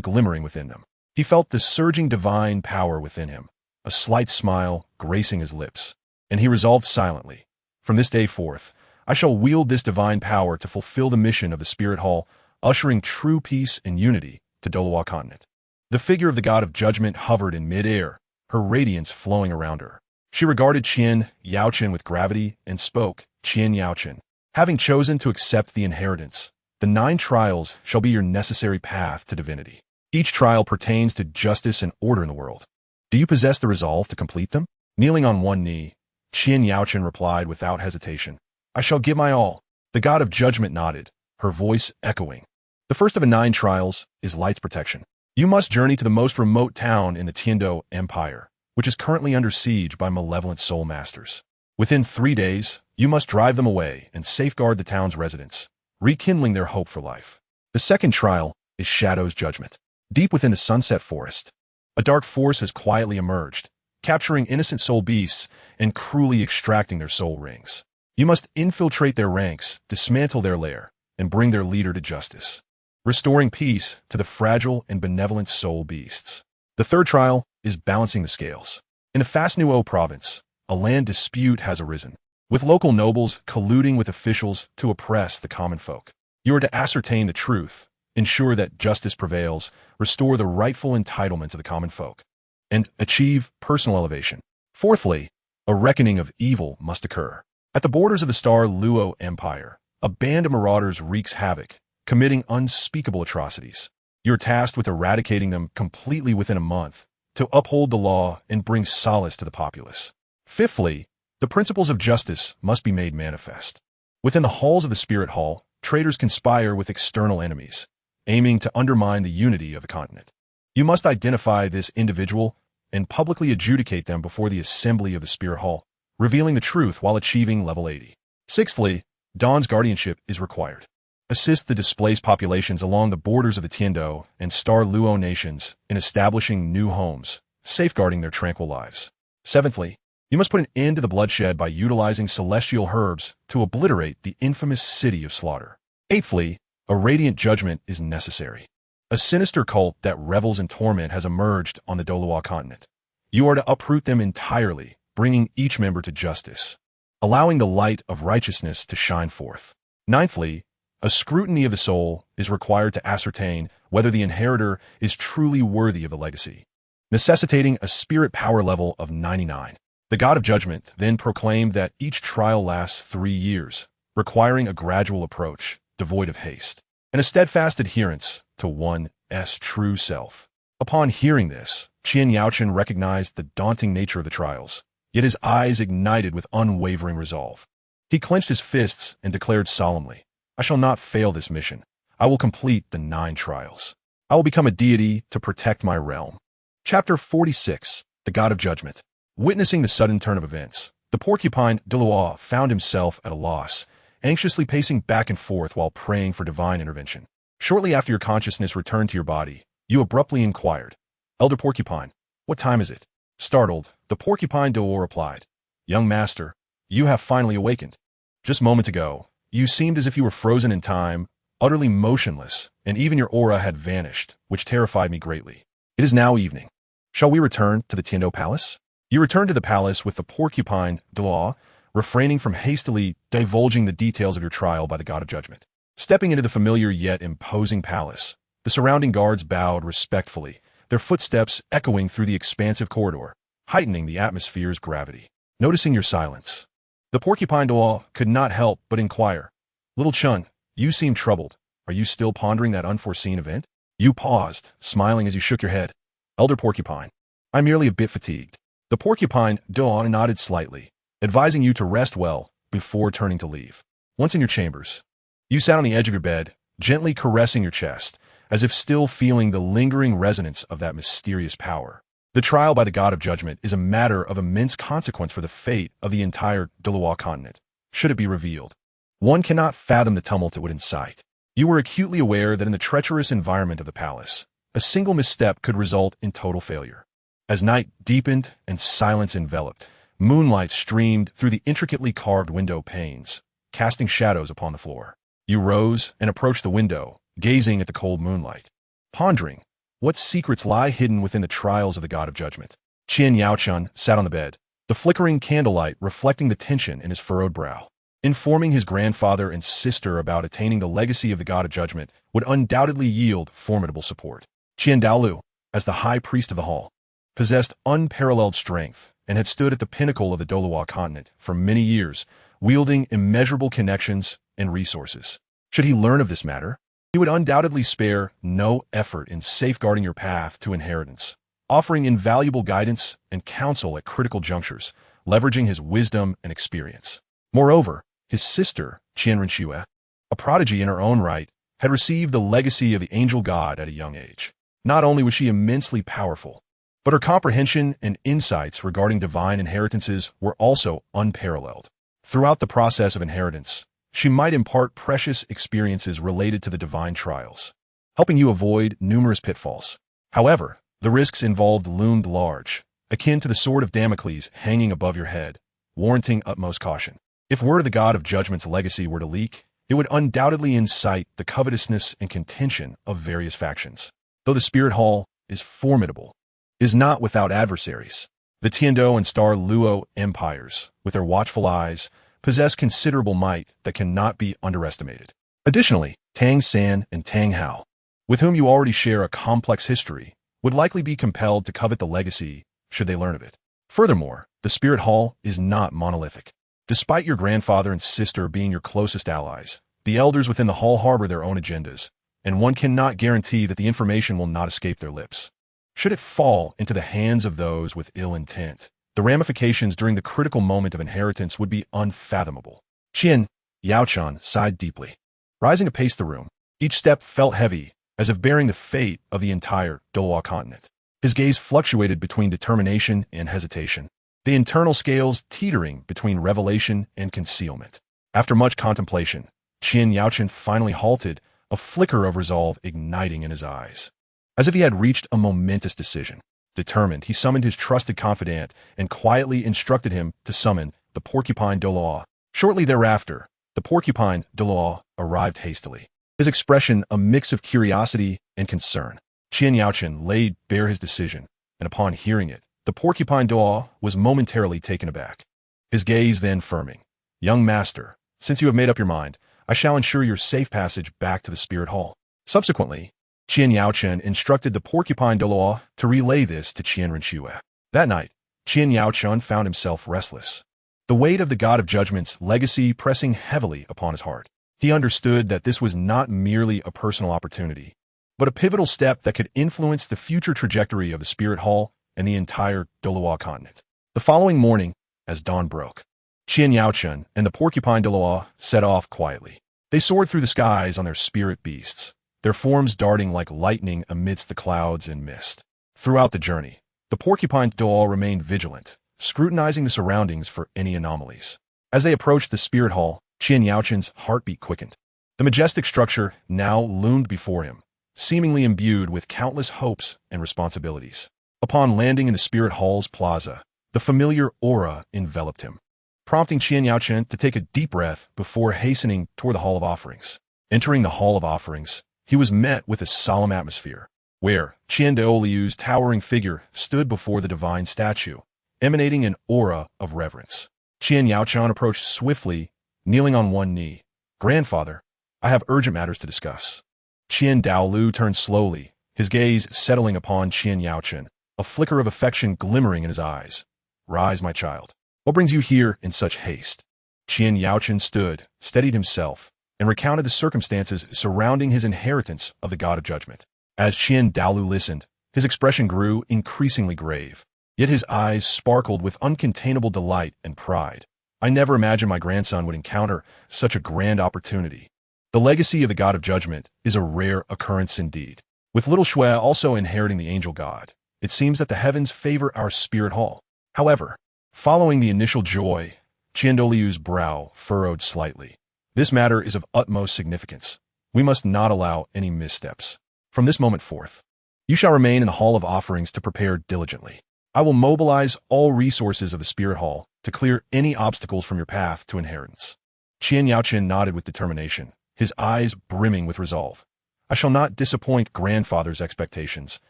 glimmering within them. He felt the surging divine power within him, a slight smile gracing his lips, and he resolved silently, "From this day forth, I shall wield this divine power to fulfill the mission of the Spirit Hall, ushering true peace and unity to Douluo Continent." The figure of the god of judgment hovered in mid-air, her radiance flowing around her. She regarded Qian Yaochun with gravity and spoke, "Qian Yaochun, having chosen to accept the inheritance, the 9 trials shall be your necessary path to divinity. Each trial pertains to justice and order in the world. Do you possess the resolve to complete them?" Kneeling on one knee, Qian Yaochun replied without hesitation, "I shall give my all." The god of judgment nodded, her voice echoing. "The first of the 9 trials is light's protection. You must journey to the most remote town in the Tiando Empire, which is currently under siege by malevolent soul masters. Within 3 days, you must drive them away and safeguard the town's residents, rekindling their hope for life. The second trial is Shadow's judgment. Deep within the Sunset Forest, a dark force has quietly emerged, capturing innocent soul beasts and cruelly extracting their soul rings. You must infiltrate their ranks, dismantle their lair, and bring their leader to justice, restoring peace to the fragile and benevolent soul beasts. The third trial is balancing the scales. In the Fast Nuo province, a land dispute has arisen, with local nobles colluding with officials to oppress the common folk. You are to ascertain the truth, ensure that justice prevails, restore the rightful entitlements of the common folk, and achieve personal elevation. Fourthly, a reckoning of evil must occur. At the borders of the Star Luo Empire, a band of marauders wreaks havoc, committing unspeakable atrocities. You're tasked with eradicating them completely within a month, to uphold the law and bring solace to the populace. Fifthly, the principles of justice must be made manifest. Within the halls of the Spirit Hall, traitors conspire with external enemies, aiming to undermine the unity of the continent. You must identify this individual and publicly adjudicate them before the assembly of the Spirit Hall, revealing the truth while achieving level 80. Sixthly, Dawn's guardianship is required. Assist the displaced populations along the borders of the Tiando and Star Luo nations in establishing new homes, safeguarding their tranquil lives. Seventhly, you must put an end to the bloodshed by utilizing celestial herbs to obliterate the infamous city of slaughter. Eighthly, a radiant judgment is necessary. A sinister cult that revels in torment has emerged on the Douluo Continent. You are to uproot them entirely, bringing each member to justice, allowing the light of righteousness to shine forth. Ninthly, a scrutiny of the soul is required to ascertain whether the inheritor is truly worthy of the legacy, necessitating a spirit power level of 99. The god of judgment then proclaimed that each trial lasts 3 years, requiring a gradual approach, devoid of haste, and a steadfast adherence to one's true self. Upon hearing this, Qian Yaochun recognized the daunting nature of the trials, yet his eyes ignited with unwavering resolve. He clenched his fists and declared solemnly, "I shall not fail this mission. I will complete the 9 trials. I will become a deity to protect my realm." Chapter 46, The God of Judgment. Witnessing the sudden turn of events, the porcupine Douluo found himself at a loss, anxiously pacing back and forth while praying for divine intervention. Shortly after your consciousness returned to your body, you abruptly inquired, "Elder Porcupine, what time is it?" Startled, the porcupine Douluo replied, "Young master, you have finally awakened. Just moments ago, you seemed as if you were frozen in time, utterly motionless, and even your aura had vanished, which terrified me greatly. It is now evening. Shall we return to the Tiando Palace?" You returned to the palace with the porcupine Douluo, refraining from hastily divulging the details of your trial by the God of Judgment. Stepping into the familiar yet imposing palace, the surrounding guards bowed respectfully, their footsteps echoing through the expansive corridor, heightening the atmosphere's gravity. Noticing your silence, the porcupine Douluo could not help but inquire, "Little Chun, you seem troubled. Are you still pondering that unforeseen event?" You paused, smiling as you shook your head. Elder Porcupine, I'm merely a bit fatigued. The Porcupine Douluo nodded slightly, advising you to rest well before turning to leave. Once in your chambers, you sat on the edge of your bed, gently caressing your chest, as if still feeling the lingering resonance of that mysterious power. The trial by the God of Judgment is a matter of immense consequence for the fate of the entire Douluo Continent, should it be revealed. One cannot fathom the tumult it would incite. You were acutely aware that in the treacherous environment of the palace, a single misstep could result in total failure. As night deepened and silence enveloped, moonlight streamed through the intricately carved window panes, casting shadows upon the floor. You rose and approached the window, gazing at the cold moonlight, pondering what secrets lie hidden within the trials of the God of Judgment. Qian Yaochun sat on the bed, the flickering candlelight reflecting the tension in his furrowed brow. Informing his grandfather and sister about attaining the legacy of the God of Judgment would undoubtedly yield formidable support. Qian Douluo, as the high priest of the hall, possessed unparalleled strength and had stood at the pinnacle of the Douluo Continent for many years, wielding immeasurable connections and resources. Should he learn of this matter, he would undoubtedly spare no effort in safeguarding your path to inheritance, offering invaluable guidance and counsel at critical junctures, leveraging his wisdom and experience. Moreover, his sister, Qian Renxue, a prodigy in her own right, had received the legacy of the angel god at a young age. Not only was she immensely powerful, but her comprehension and insights regarding divine inheritances were also unparalleled. Throughout the process of inheritance, she might impart precious experiences related to the divine trials, helping you avoid numerous pitfalls. However, the risks involved loomed large, akin to the sword of Damocles hanging above your head, warranting utmost caution. If word of the God of Judgment's legacy were to leak, it would undoubtedly incite the covetousness and contention of various factions. Though the Spirit Hall is formidable, it is not without adversaries. The Tiando and Star Luo empires, with their watchful eyes, possess considerable might that cannot be underestimated. Additionally, Tang San and Tang Hao, with whom you already share a complex history, would likely be compelled to covet the legacy should they learn of it. Furthermore, the Spirit Hall is not monolithic. Despite your grandfather and sister being your closest allies, the elders within the hall harbor their own agendas, and one cannot guarantee that the information will not escape their lips. Should it fall into the hands of those with ill intent, the ramifications during the critical moment of inheritance would be unfathomable. Qian Yaochun sighed deeply. Rising to pace the room, each step felt heavy, as if bearing the fate of the entire Douluo Continent. His gaze fluctuated between determination and hesitation, the internal scales teetering between revelation and concealment. After much contemplation, Qian Yaochun finally halted, a flicker of resolve igniting in his eyes. As if he had reached a momentous decision. Determined, he summoned his trusted confidant and quietly instructed him to summon the Porcupine Douluo. Shortly thereafter, the Porcupine Douluo arrived hastily, his expression a mix of curiosity and concern. Qian Yaochun laid bare his decision, and upon hearing it, the Porcupine Douluo was momentarily taken aback. His gaze then firming. Young master, since you have made up your mind, I shall ensure your safe passage back to the Spirit Hall. Subsequently, Qian Yaochun instructed the Porcupine Douluo to relay this to Qian Renxue. That night, Qian Yaochun found himself restless, the weight of the God of Judgment's legacy pressing heavily upon his heart. He understood that this was not merely a personal opportunity, but a pivotal step that could influence the future trajectory of the Spirit Hall and the entire Douluo Continent. The following morning, as dawn broke, Qian Yaochun and the Porcupine Douluo set off quietly. They soared through the skies on their spirit beasts, their forms darting like lightning amidst the clouds and mist. Throughout the journey, the Porcupine Douluo remained vigilant, scrutinizing the surroundings for any anomalies. As they approached the Spirit Hall, Qian Yaochun's heartbeat quickened. The majestic structure now loomed before him, seemingly imbued with countless hopes and responsibilities. Upon landing in the Spirit Hall's plaza, the familiar aura enveloped him, prompting Qian Yaochun to take a deep breath before hastening toward the Hall of Offerings. Entering the Hall of Offerings, he was met with a solemn atmosphere, where Qian Douluo's towering figure stood before the divine statue, emanating an aura of reverence. Qian Yaochun approached swiftly, kneeling on one knee. Grandfather, I have urgent matters to discuss. Qian Douluo turned slowly, his gaze settling upon Qian Yaochun, a flicker of affection glimmering in his eyes. Rise, my child. What brings you here in such haste? Qian Yaochun stood, steadied himself, and recounted the circumstances surrounding his inheritance of the God of Judgment. As Qian Douluo listened, His expression grew increasingly grave, yet his eyes sparkled with uncontainable delight and pride. I never imagined my grandson would encounter such a grand opportunity. The legacy of the God of Judgment is a rare occurrence indeed. With little Shui also inheriting the angel god, it seems that the heavens favor our spirit hall. However, following the initial joy, Qiandoliu's brow furrowed slightly. This matter is of utmost significance. We must not allow any missteps. From this moment forth, you shall remain in the Hall of Offerings to prepare diligently. I will mobilize all resources of the Spirit Hall to clear any obstacles from your path to inheritance. Qian Yaoqian nodded with determination, his eyes brimming with resolve. I shall not disappoint grandfather's expectations.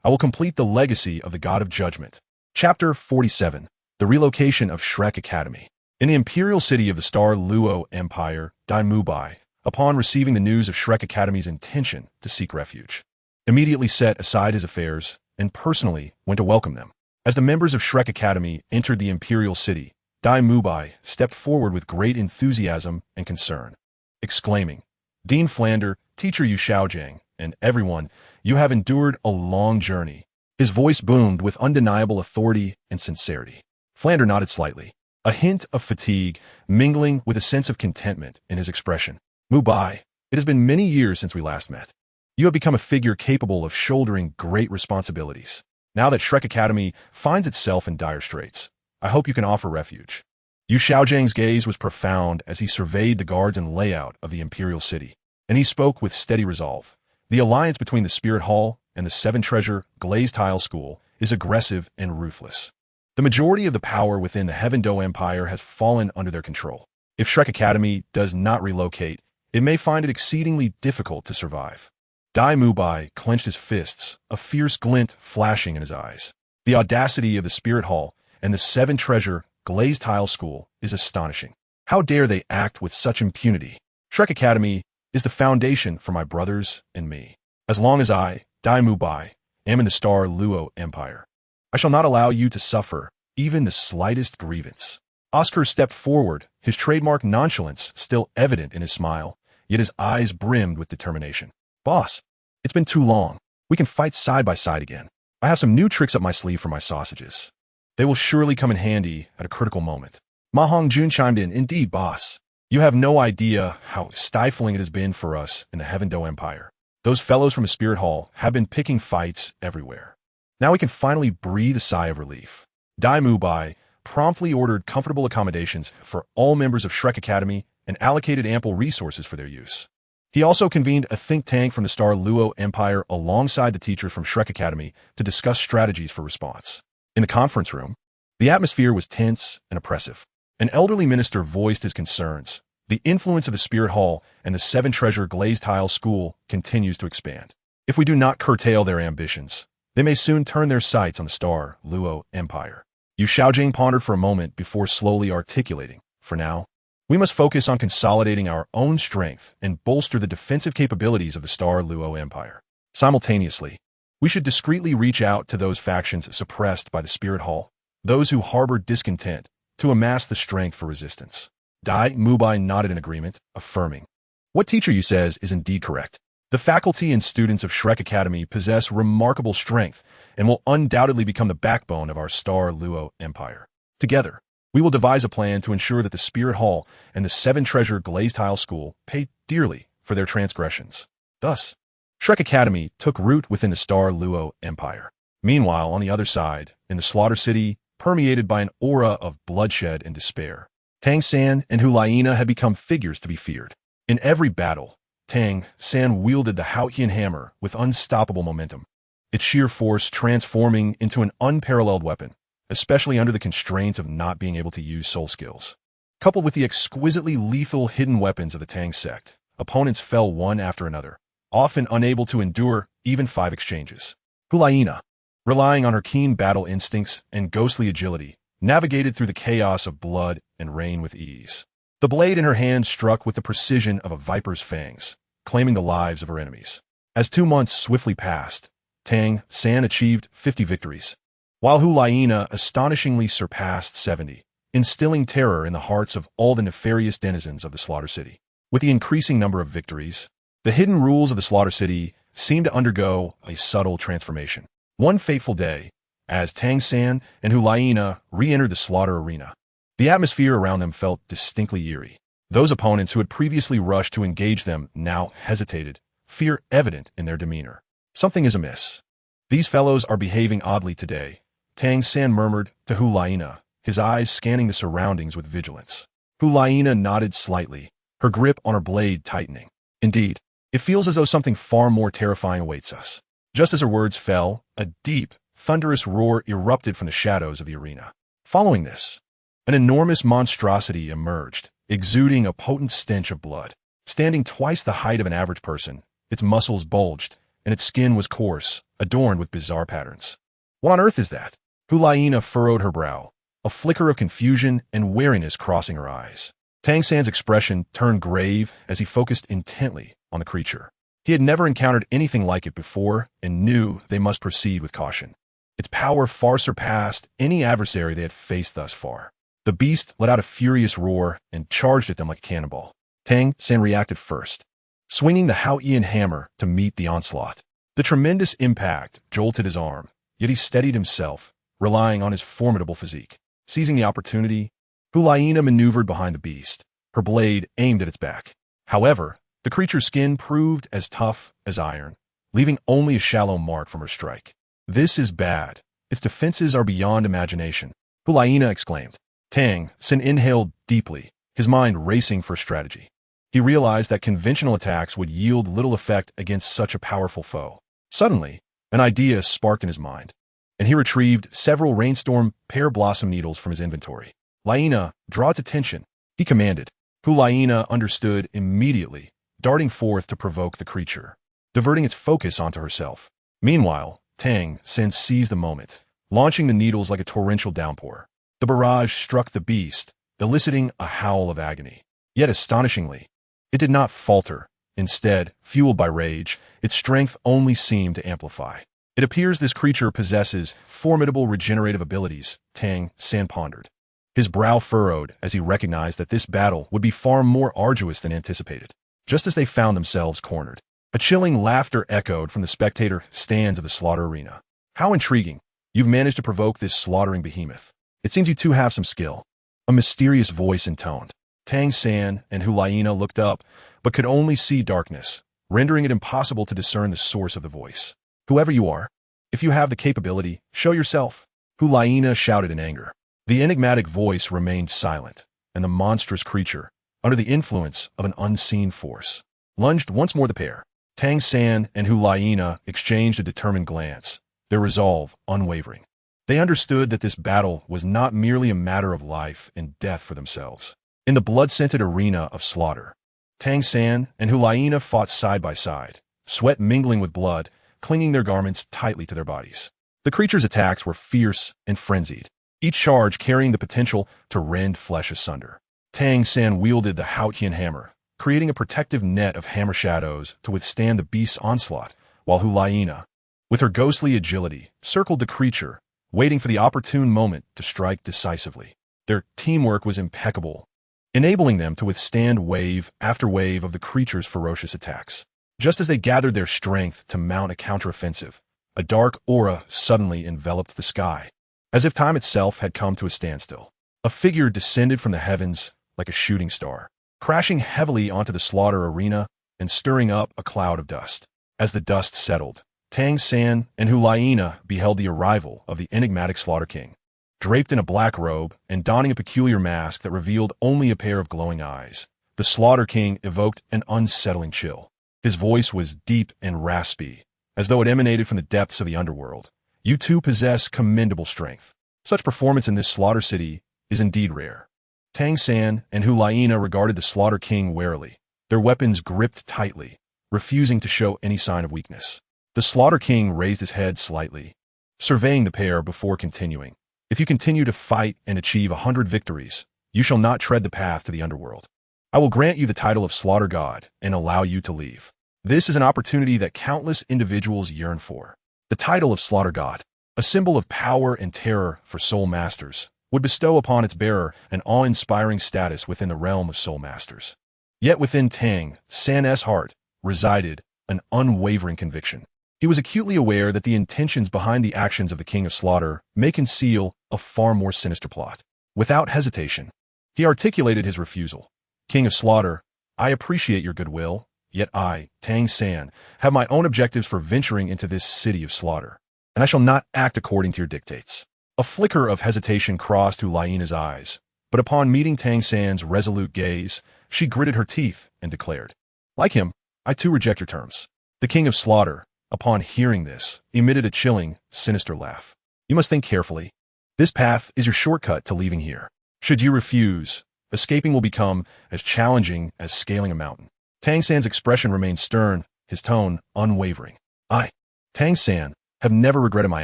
I will complete the legacy of the God of Judgment. Chapter 47. The Relocation of Shrek Academy. In the imperial city of the Star Luo Empire, Dai Mubai, upon receiving the news of Shrek Academy's intention to seek refuge, immediately set aside his affairs and personally went to welcome them. As the members of Shrek Academy entered the imperial city, Dai Mubai stepped forward with great enthusiasm and concern, exclaiming, "Dean Flander, Teacher Yu Xiaojiang, and everyone, you have endured a long journey." His voice boomed with undeniable authority and sincerity. Flander nodded slightly, a hint of fatigue mingling with a sense of contentment in his expression. "Mubai, it has been many years since we last met. You have become a figure capable of shouldering great responsibilities. Now that Shrek Academy finds itself in dire straits, I hope you can offer refuge." Yu Xiaojiang's gaze was profound as he surveyed the guards and layout of the imperial city, and he spoke with steady resolve. The alliance between the Spirit Hall and the Seven Treasure Glazed Tile School is aggressive and ruthless. The majority of the power within the Heaven Do Empire has fallen under their control. If Shrek Academy does not relocate, it may find it exceedingly difficult to survive. Dai Mubai clenched his fists, a fierce glint flashing in his eyes. The audacity of the Spirit Hall and the Seven Treasure Glazed Tile School is astonishing. How dare they act with such impunity? Shrek Academy is the foundation for my brothers and me. As long as I, Dai Mubai, am in the Star Luo Empire, I shall not allow you to suffer even the slightest grievance. Oscar stepped forward, his trademark nonchalance still evident in his smile, yet his eyes brimmed with determination. "Boss, it's been too long. We can fight side by side again. I have some new tricks up my sleeve for my sausages. They will surely come in handy at a critical moment." Ma Hongjun chimed in, "Indeed, boss. You have no idea how stifling it has been for us in the Heaven Do Empire. Those fellows from the Spirit Hall have been picking fights everywhere. Now we can finally breathe a sigh of relief." Dai Mubai promptly ordered comfortable accommodations for all members of Shrek Academy and allocated ample resources for their use. He also convened a think tank from the Star Luo Empire alongside the teachers from Shrek Academy to discuss strategies for response. In the conference room, the atmosphere was tense and oppressive. An elderly minister voiced his concerns. The influence of the Spirit Hall and the Seven Treasure Glazed Tile School continues to expand. If we do not curtail their ambitions, they may soon turn their sights on the Star Luo Empire. Yu Xiaojing pondered for a moment before slowly articulating, "For now, we must focus on consolidating our own strength and bolster the defensive capabilities of the Star Luo Empire. Simultaneously, we should discreetly reach out to those factions suppressed by the Spirit Hall, those who harbor discontent, to amass the strength for resistance." Dai Mubai nodded in agreement, affirming, "What Teacher Yu says is indeed correct. The faculty and students of Shrek Academy possess remarkable strength and will undoubtedly become the backbone of our Star Luo Empire. Together, we will devise a plan to ensure that the Spirit Hall and the Seven Treasure Glazed Tile School pay dearly for their transgressions." Thus, Shrek Academy took root within the Star Luo Empire. Meanwhile, on the other side, in the Slaughter City, permeated by an aura of bloodshed and despair, Tang San and Hulaina had become figures to be feared. In every battle, Tang San wielded the Haotian hammer with unstoppable momentum, its sheer force transforming into an unparalleled weapon, especially under the constraints of not being able to use soul skills. Coupled with the exquisitely lethal hidden weapons of the Tang sect, opponents fell one after another, often unable to endure even 5 exchanges. Hulaina, relying on her keen battle instincts and ghostly agility, navigated through the chaos of blood and rain with ease. The blade in her hand struck with the precision of a viper's fangs, claiming the lives of her enemies. As 2 months swiftly passed, Tang San achieved 50 victories, while Hulaina astonishingly surpassed 70, instilling terror in the hearts of all the nefarious denizens of the Slaughter City. With the increasing number of victories, the hidden rules of the Slaughter City seemed to undergo a subtle transformation. One fateful day, as Tang San and Hulaina re-entered the slaughter arena, the atmosphere around them felt distinctly eerie. Those opponents who had previously rushed to engage them now hesitated, fear evident in their demeanor. Something is amiss. These fellows are behaving oddly today, Tang San murmured to Hulaina, his eyes scanning the surroundings with vigilance. Hulaina nodded slightly, her grip on her blade tightening. Indeed, it feels as though something far more terrifying awaits us. Just as her words fell, a deep, thunderous roar erupted from the shadows of the arena. Following this, an enormous monstrosity emerged, exuding a potent stench of blood. Standing twice the height of an average person, its muscles bulged, and its skin was coarse, adorned with bizarre patterns. What on earth is that? Hulaina furrowed her brow, a flicker of confusion and wariness crossing her eyes. Tang San's expression turned grave as he focused intently on the creature. He had never encountered anything like it before and knew they must proceed with caution. Its power far surpassed any adversary they had faced thus far. The beast let out a furious roar and charged at them like a cannonball. Tang San reacted first, swinging the Hao-Ian hammer to meet the onslaught. The tremendous impact jolted his arm, yet he steadied himself, relying on his formidable physique. Seizing the opportunity, Hulaina maneuvered behind the beast, her blade aimed at its back. However, the creature's skin proved as tough as iron, leaving only a shallow mark from her strike. This is bad. Its defenses are beyond imagination, Hulaina exclaimed. Tang San inhaled deeply, his mind racing for strategy. He realized that conventional attacks would yield little effect against such a powerful foe. Suddenly, an idea sparked in his mind, and he retrieved several rainstorm pear blossom needles from his inventory. Laina, draw its attention, he commanded. Hulaina understood immediately, darting forth to provoke the creature, diverting its focus onto herself. Meanwhile, Tang San seized the moment, launching the needles like a torrential downpour. The barrage struck the beast, eliciting a howl of agony. Yet astonishingly, it did not falter. Instead, fueled by rage, its strength only seemed to amplify. It appears this creature possesses formidable regenerative abilities, Tang San pondered. His brow furrowed as he recognized that this battle would be far more arduous than anticipated. Just as they found themselves cornered, a chilling laughter echoed from the spectator stands of the slaughter arena. How intriguing. You've managed to provoke this slaughtering behemoth. It seems you two have some skill. A mysterious voice intoned. Tang San and Hulaina looked up, but could only see darkness, rendering it impossible to discern the source of the voice. Whoever you are, if you have the capability, show yourself, Hulaina shouted in anger. The enigmatic voice remained silent, and the monstrous creature, under the influence of an unseen force, lunged once more the pair. Tang San and Hulaina exchanged a determined glance, their resolve unwavering. They understood that this battle was not merely a matter of life and death for themselves. In the blood-scented arena of slaughter, Tang San and Hulaina fought side by side, sweat mingling with blood, clinging their garments tightly to their bodies. The creature's attacks were fierce and frenzied, each charge carrying the potential to rend flesh asunder. Tang San wielded the Hao-Ian hammer, creating a protective net of hammer shadows to withstand the beast's onslaught, while Hulaina, with her ghostly agility, circled the creature, waiting for the opportune moment to strike decisively. Their teamwork was impeccable, enabling them to withstand wave after wave of the creature's ferocious attacks. Just as they gathered their strength to mount a counteroffensive, a dark aura suddenly enveloped the sky, as if time itself had come to a standstill. A figure descended from the heavens like a shooting star, crashing heavily onto the slaughter arena and stirring up a cloud of dust. As the dust settled, Tang San and Hulaina beheld the arrival of the enigmatic Slaughter King. Draped in a black robe and donning a peculiar mask that revealed only a pair of glowing eyes, the Slaughter King evoked an unsettling chill. His voice was deep and raspy, as though it emanated from the depths of the underworld. You two possess commendable strength. Such performance in this slaughter city is indeed rare. Tang San and Hulaina regarded the Slaughter King warily, their weapons gripped tightly, refusing to show any sign of weakness. The Slaughter King raised his head slightly, surveying the pair before continuing. If you continue to fight and achieve 100 victories, you shall not tread the path to the underworld. I will grant you the title of Slaughter God and allow you to leave. This is an opportunity that countless individuals yearn for. The title of Slaughter God, a symbol of power and terror for Soul Masters, would bestow upon its bearer an awe-inspiring status within the realm of Soul Masters. Yet within Tang San's heart resided an unwavering conviction. He was acutely aware that the intentions behind the actions of the King of Slaughter may conceal a far more sinister plot. Without hesitation, he articulated his refusal. King of Slaughter, I appreciate your goodwill, yet I, Tang San, have my own objectives for venturing into this city of slaughter, and I shall not act according to your dictates. A flicker of hesitation crossed through Lyena's eyes, but upon meeting Tang San's resolute gaze, she gritted her teeth and declared, Like him, I too reject your terms. The King of Slaughter, upon hearing this, emitted a chilling, sinister laugh. You must think carefully. This path is your shortcut to leaving here. Should you refuse, escaping will become as challenging as scaling a mountain. Tang San's expression remained stern, his tone unwavering. I, Tang San, have never regretted my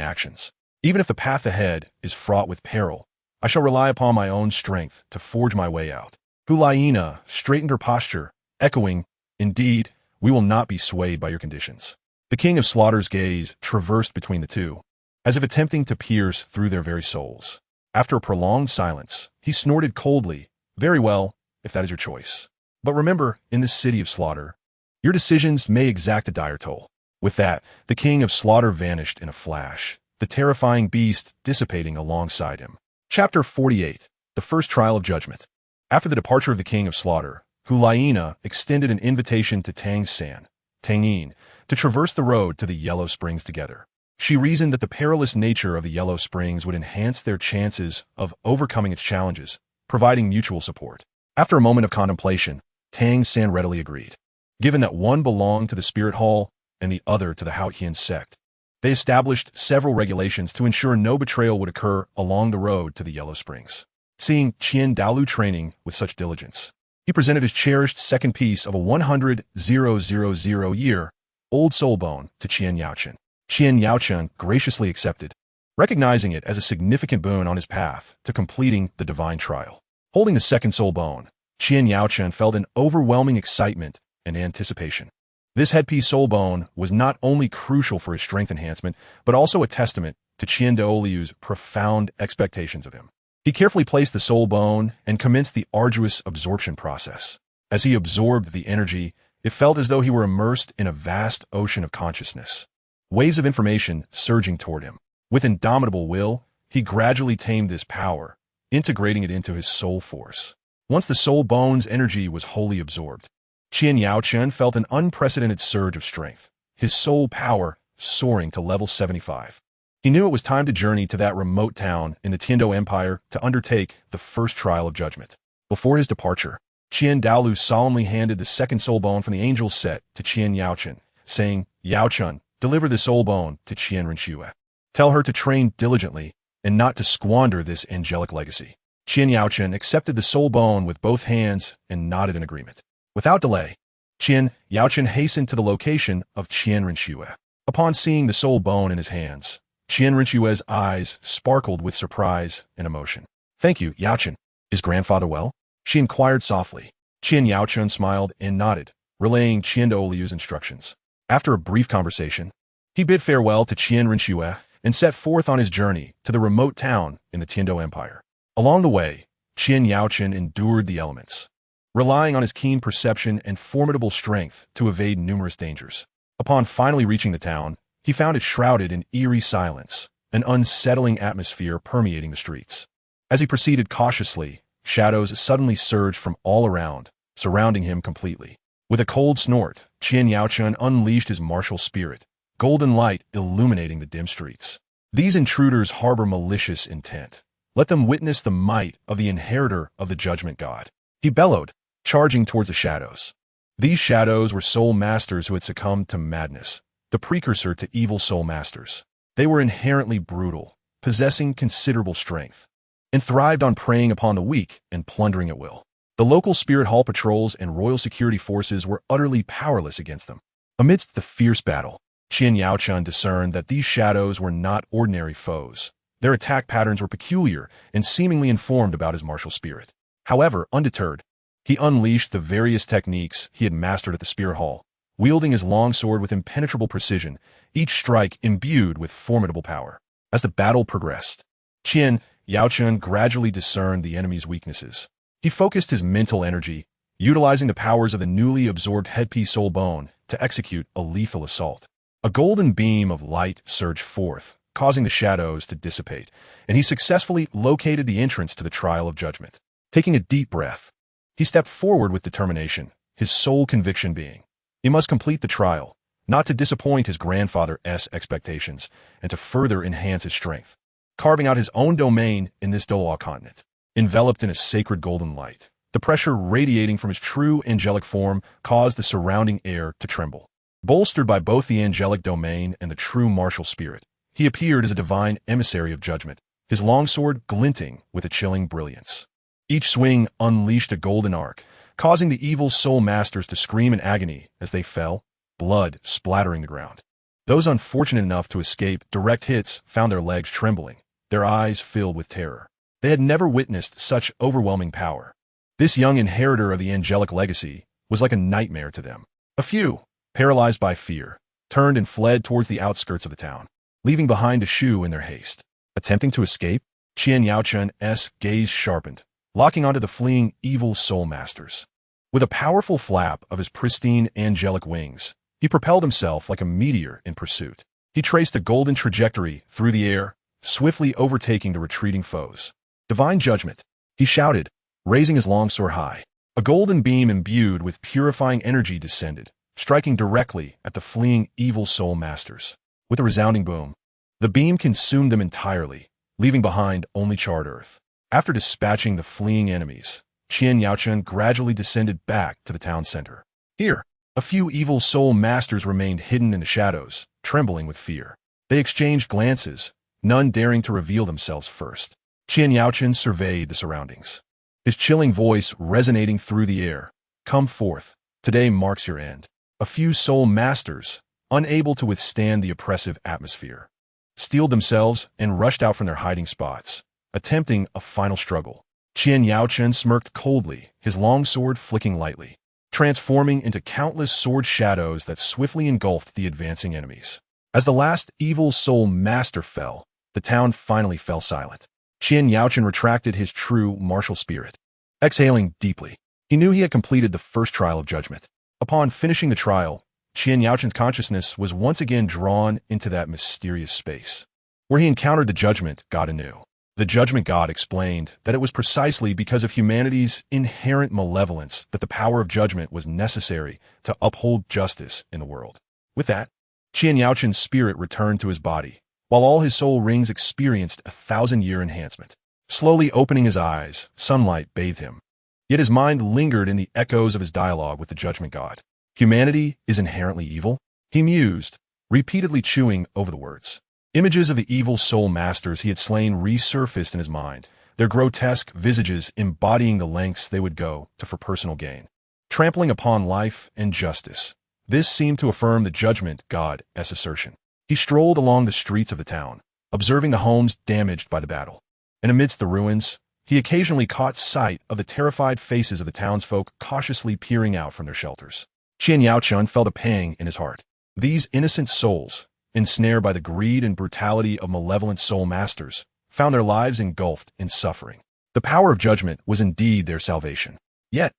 actions. Even if the path ahead is fraught with peril, I shall rely upon my own strength to forge my way out. Lyena straightened her posture, echoing, Indeed, we will not be swayed by your conditions. The King of Slaughter's gaze traversed between the two, as if attempting to pierce through their very souls. After a prolonged silence, he snorted coldly, Very well, if that is your choice. But remember, in this city of slaughter, your decisions may exact a dire toll. With that, the King of Slaughter vanished in a flash, the terrifying beast dissipating alongside him. Chapter 48. The First Trial of Judgment. After the departure of the King of Slaughter, Lyena extended an invitation to Tang San, Tangin, to traverse the road to the Yellow Springs together. She reasoned that the perilous nature of the Yellow Springs would enhance their chances of overcoming its challenges, providing mutual support. After a moment of contemplation, Tang San readily agreed. Given that one belonged to the Spirit Hall and the other to the Haotian sect, they established several regulations to ensure no betrayal would occur along the road to the Yellow Springs. Seeing Qian Daolu training with such diligence, he presented his cherished second piece of a 100,000-year-old soul bone to Qian Yaochen. Qian Yaochen graciously accepted, recognizing it as a significant boon on his path to completing the divine trial. Holding the second soul bone, Qian Yaochen felt an overwhelming excitement and anticipation. This headpiece soul bone was not only crucial for his strength enhancement, but also a testament to Qian Daoliu's profound expectations of him. He carefully placed the soul bone and commenced the arduous absorption process. As he absorbed the energy, it felt as though he were immersed in a vast ocean of consciousness. Waves of information surging toward him. With indomitable will, he gradually tamed this power, integrating it into his soul force. Once the soul bone's energy was wholly absorbed, Qian Yaochen felt an unprecedented surge of strength, his soul power soaring to level 75. He knew it was time to journey to that remote town in the Tiando Empire to undertake the first trial of judgment. Before his departure, Qian Daolu solemnly handed the second soul bone from the angel's set to Qian Yaochen, saying, Yaochen, deliver the soul bone to Qian Renxue. Tell her to train diligently and not to squander this angelic legacy. Qian Yaochen accepted the soul bone with both hands and nodded in agreement. Without delay, Qian Yaochen hastened to the location of Qian Renxue. Upon seeing the soul bone in his hands, Qian Renxue's eyes sparkled with surprise and emotion. Thank you, Yaochen. Is grandfather well? She inquired softly. Qian Yaochen smiled and nodded, relaying Qian Daoliu's instructions. After a brief conversation, he bid farewell to Qian Renxue and set forth on his journey to the remote town in the Tiando Empire. Along the way, Qian Yaochen endured the elements, relying on his keen perception and formidable strength to evade numerous dangers. Upon finally reaching the town, he found it shrouded in eerie silence, an unsettling atmosphere permeating the streets. As he proceeded cautiously, shadows suddenly surged from all around, surrounding him completely. With a cold snort, Qian Yaochen unleashed his martial spirit, golden light illuminating the dim streets. These intruders harbor malicious intent. Let them witness the might of the inheritor of the judgment god. He bellowed, charging towards the shadows. These shadows were soul masters who had succumbed to madness, the precursor to evil soul masters. They were inherently brutal, possessing considerable strength, and thrived on preying upon the weak and plundering at will. The local Spirit Hall patrols and royal security forces were utterly powerless against them. Amidst the fierce battle, Qian Yaochen discerned that these shadows were not ordinary foes. Their attack patterns were peculiar and seemingly informed about his martial spirit. However, undeterred, he unleashed the various techniques he had mastered at the Spirit Hall, wielding his longsword with impenetrable precision, each strike imbued with formidable power. As the battle progressed, Qian Yaochen gradually discerned the enemy's weaknesses. He focused his mental energy, utilizing the powers of the newly absorbed headpiece soul bone to execute a lethal assault. A golden beam of light surged forth, causing the shadows to dissipate, and he successfully located the entrance to the trial of judgment. Taking a deep breath, he stepped forward with determination, his sole conviction being, he must complete the trial, not to disappoint his grandfather's expectations, and to further enhance his strength. Carving out his own domain in this Douluo Continent, enveloped in a sacred golden light, the pressure radiating from his true angelic form caused the surrounding air to tremble. Bolstered by both the angelic domain and the true martial spirit, he appeared as a divine emissary of judgment, his longsword glinting with a chilling brilliance. Each swing unleashed a golden arc, causing the evil soul masters to scream in agony as they fell, blood splattering the ground. Those unfortunate enough to escape direct hits found their legs trembling, their eyes filled with terror. They had never witnessed such overwhelming power. This young inheritor of the angelic legacy was like a nightmare to them. A few, paralyzed by fear, turned and fled towards the outskirts of the town, leaving behind a shoe in their haste. Attempting to escape, Qian Yaochun's gaze sharpened, locking onto the fleeing evil soul masters. With a powerful flap of his pristine angelic wings, he propelled himself like a meteor in pursuit. He traced a golden trajectory through the air, swiftly overtaking the retreating foes. Divine judgment, he shouted, raising his longsword high. A golden beam imbued with purifying energy descended, striking directly at the fleeing evil soul masters. With a resounding boom, the beam consumed them entirely, leaving behind only charred earth. After dispatching the fleeing enemies, Qian Yaochun gradually descended back to the town center. Here, a few evil soul masters remained hidden in the shadows, trembling with fear. They exchanged glances, none daring to reveal themselves first. Qian Yaochun surveyed the surroundings, his chilling voice resonating through the air. Come forth, today marks your end. A few soul masters, unable to withstand the oppressive atmosphere, steeled themselves and rushed out from their hiding spots, attempting a final struggle. Qian Yaochun smirked coldly, his longsword flicking lightly, transforming into countless sword shadows that swiftly engulfed the advancing enemies. As the last evil soul master fell, the town finally fell silent. Qian Yaochun retracted his true martial spirit. Exhaling deeply, he knew he had completed the first trial of judgment. Upon finishing the trial, Qian Yaochun's consciousness was once again drawn into that mysterious space, where he encountered the judgment god anew. The judgment god explained that it was precisely because of humanity's inherent malevolence that the power of judgment was necessary to uphold justice in the world. With that, Qian Yaochun's spirit returned to his body, while all his soul rings experienced a 1,000-year enhancement. Slowly opening his eyes, sunlight bathed him. Yet his mind lingered in the echoes of his dialogue with the judgment god. Humanity is inherently evil, he mused, repeatedly chewing over the words. Images of the evil soul masters he had slain resurfaced in his mind, their grotesque visages embodying the lengths they would go to for personal gain, trampling upon life and justice. This seemed to affirm the judgment god's assertion. He strolled along the streets of the town, observing the homes damaged by the battle. And amidst the ruins, he occasionally caught sight of the terrified faces of the townsfolk cautiously peering out from their shelters. Qian Yaochun felt a pang in his heart. These innocent souls, ensnared by the greed and brutality of malevolent soul masters, found their lives engulfed in suffering. The power of judgment was indeed their salvation. Yet,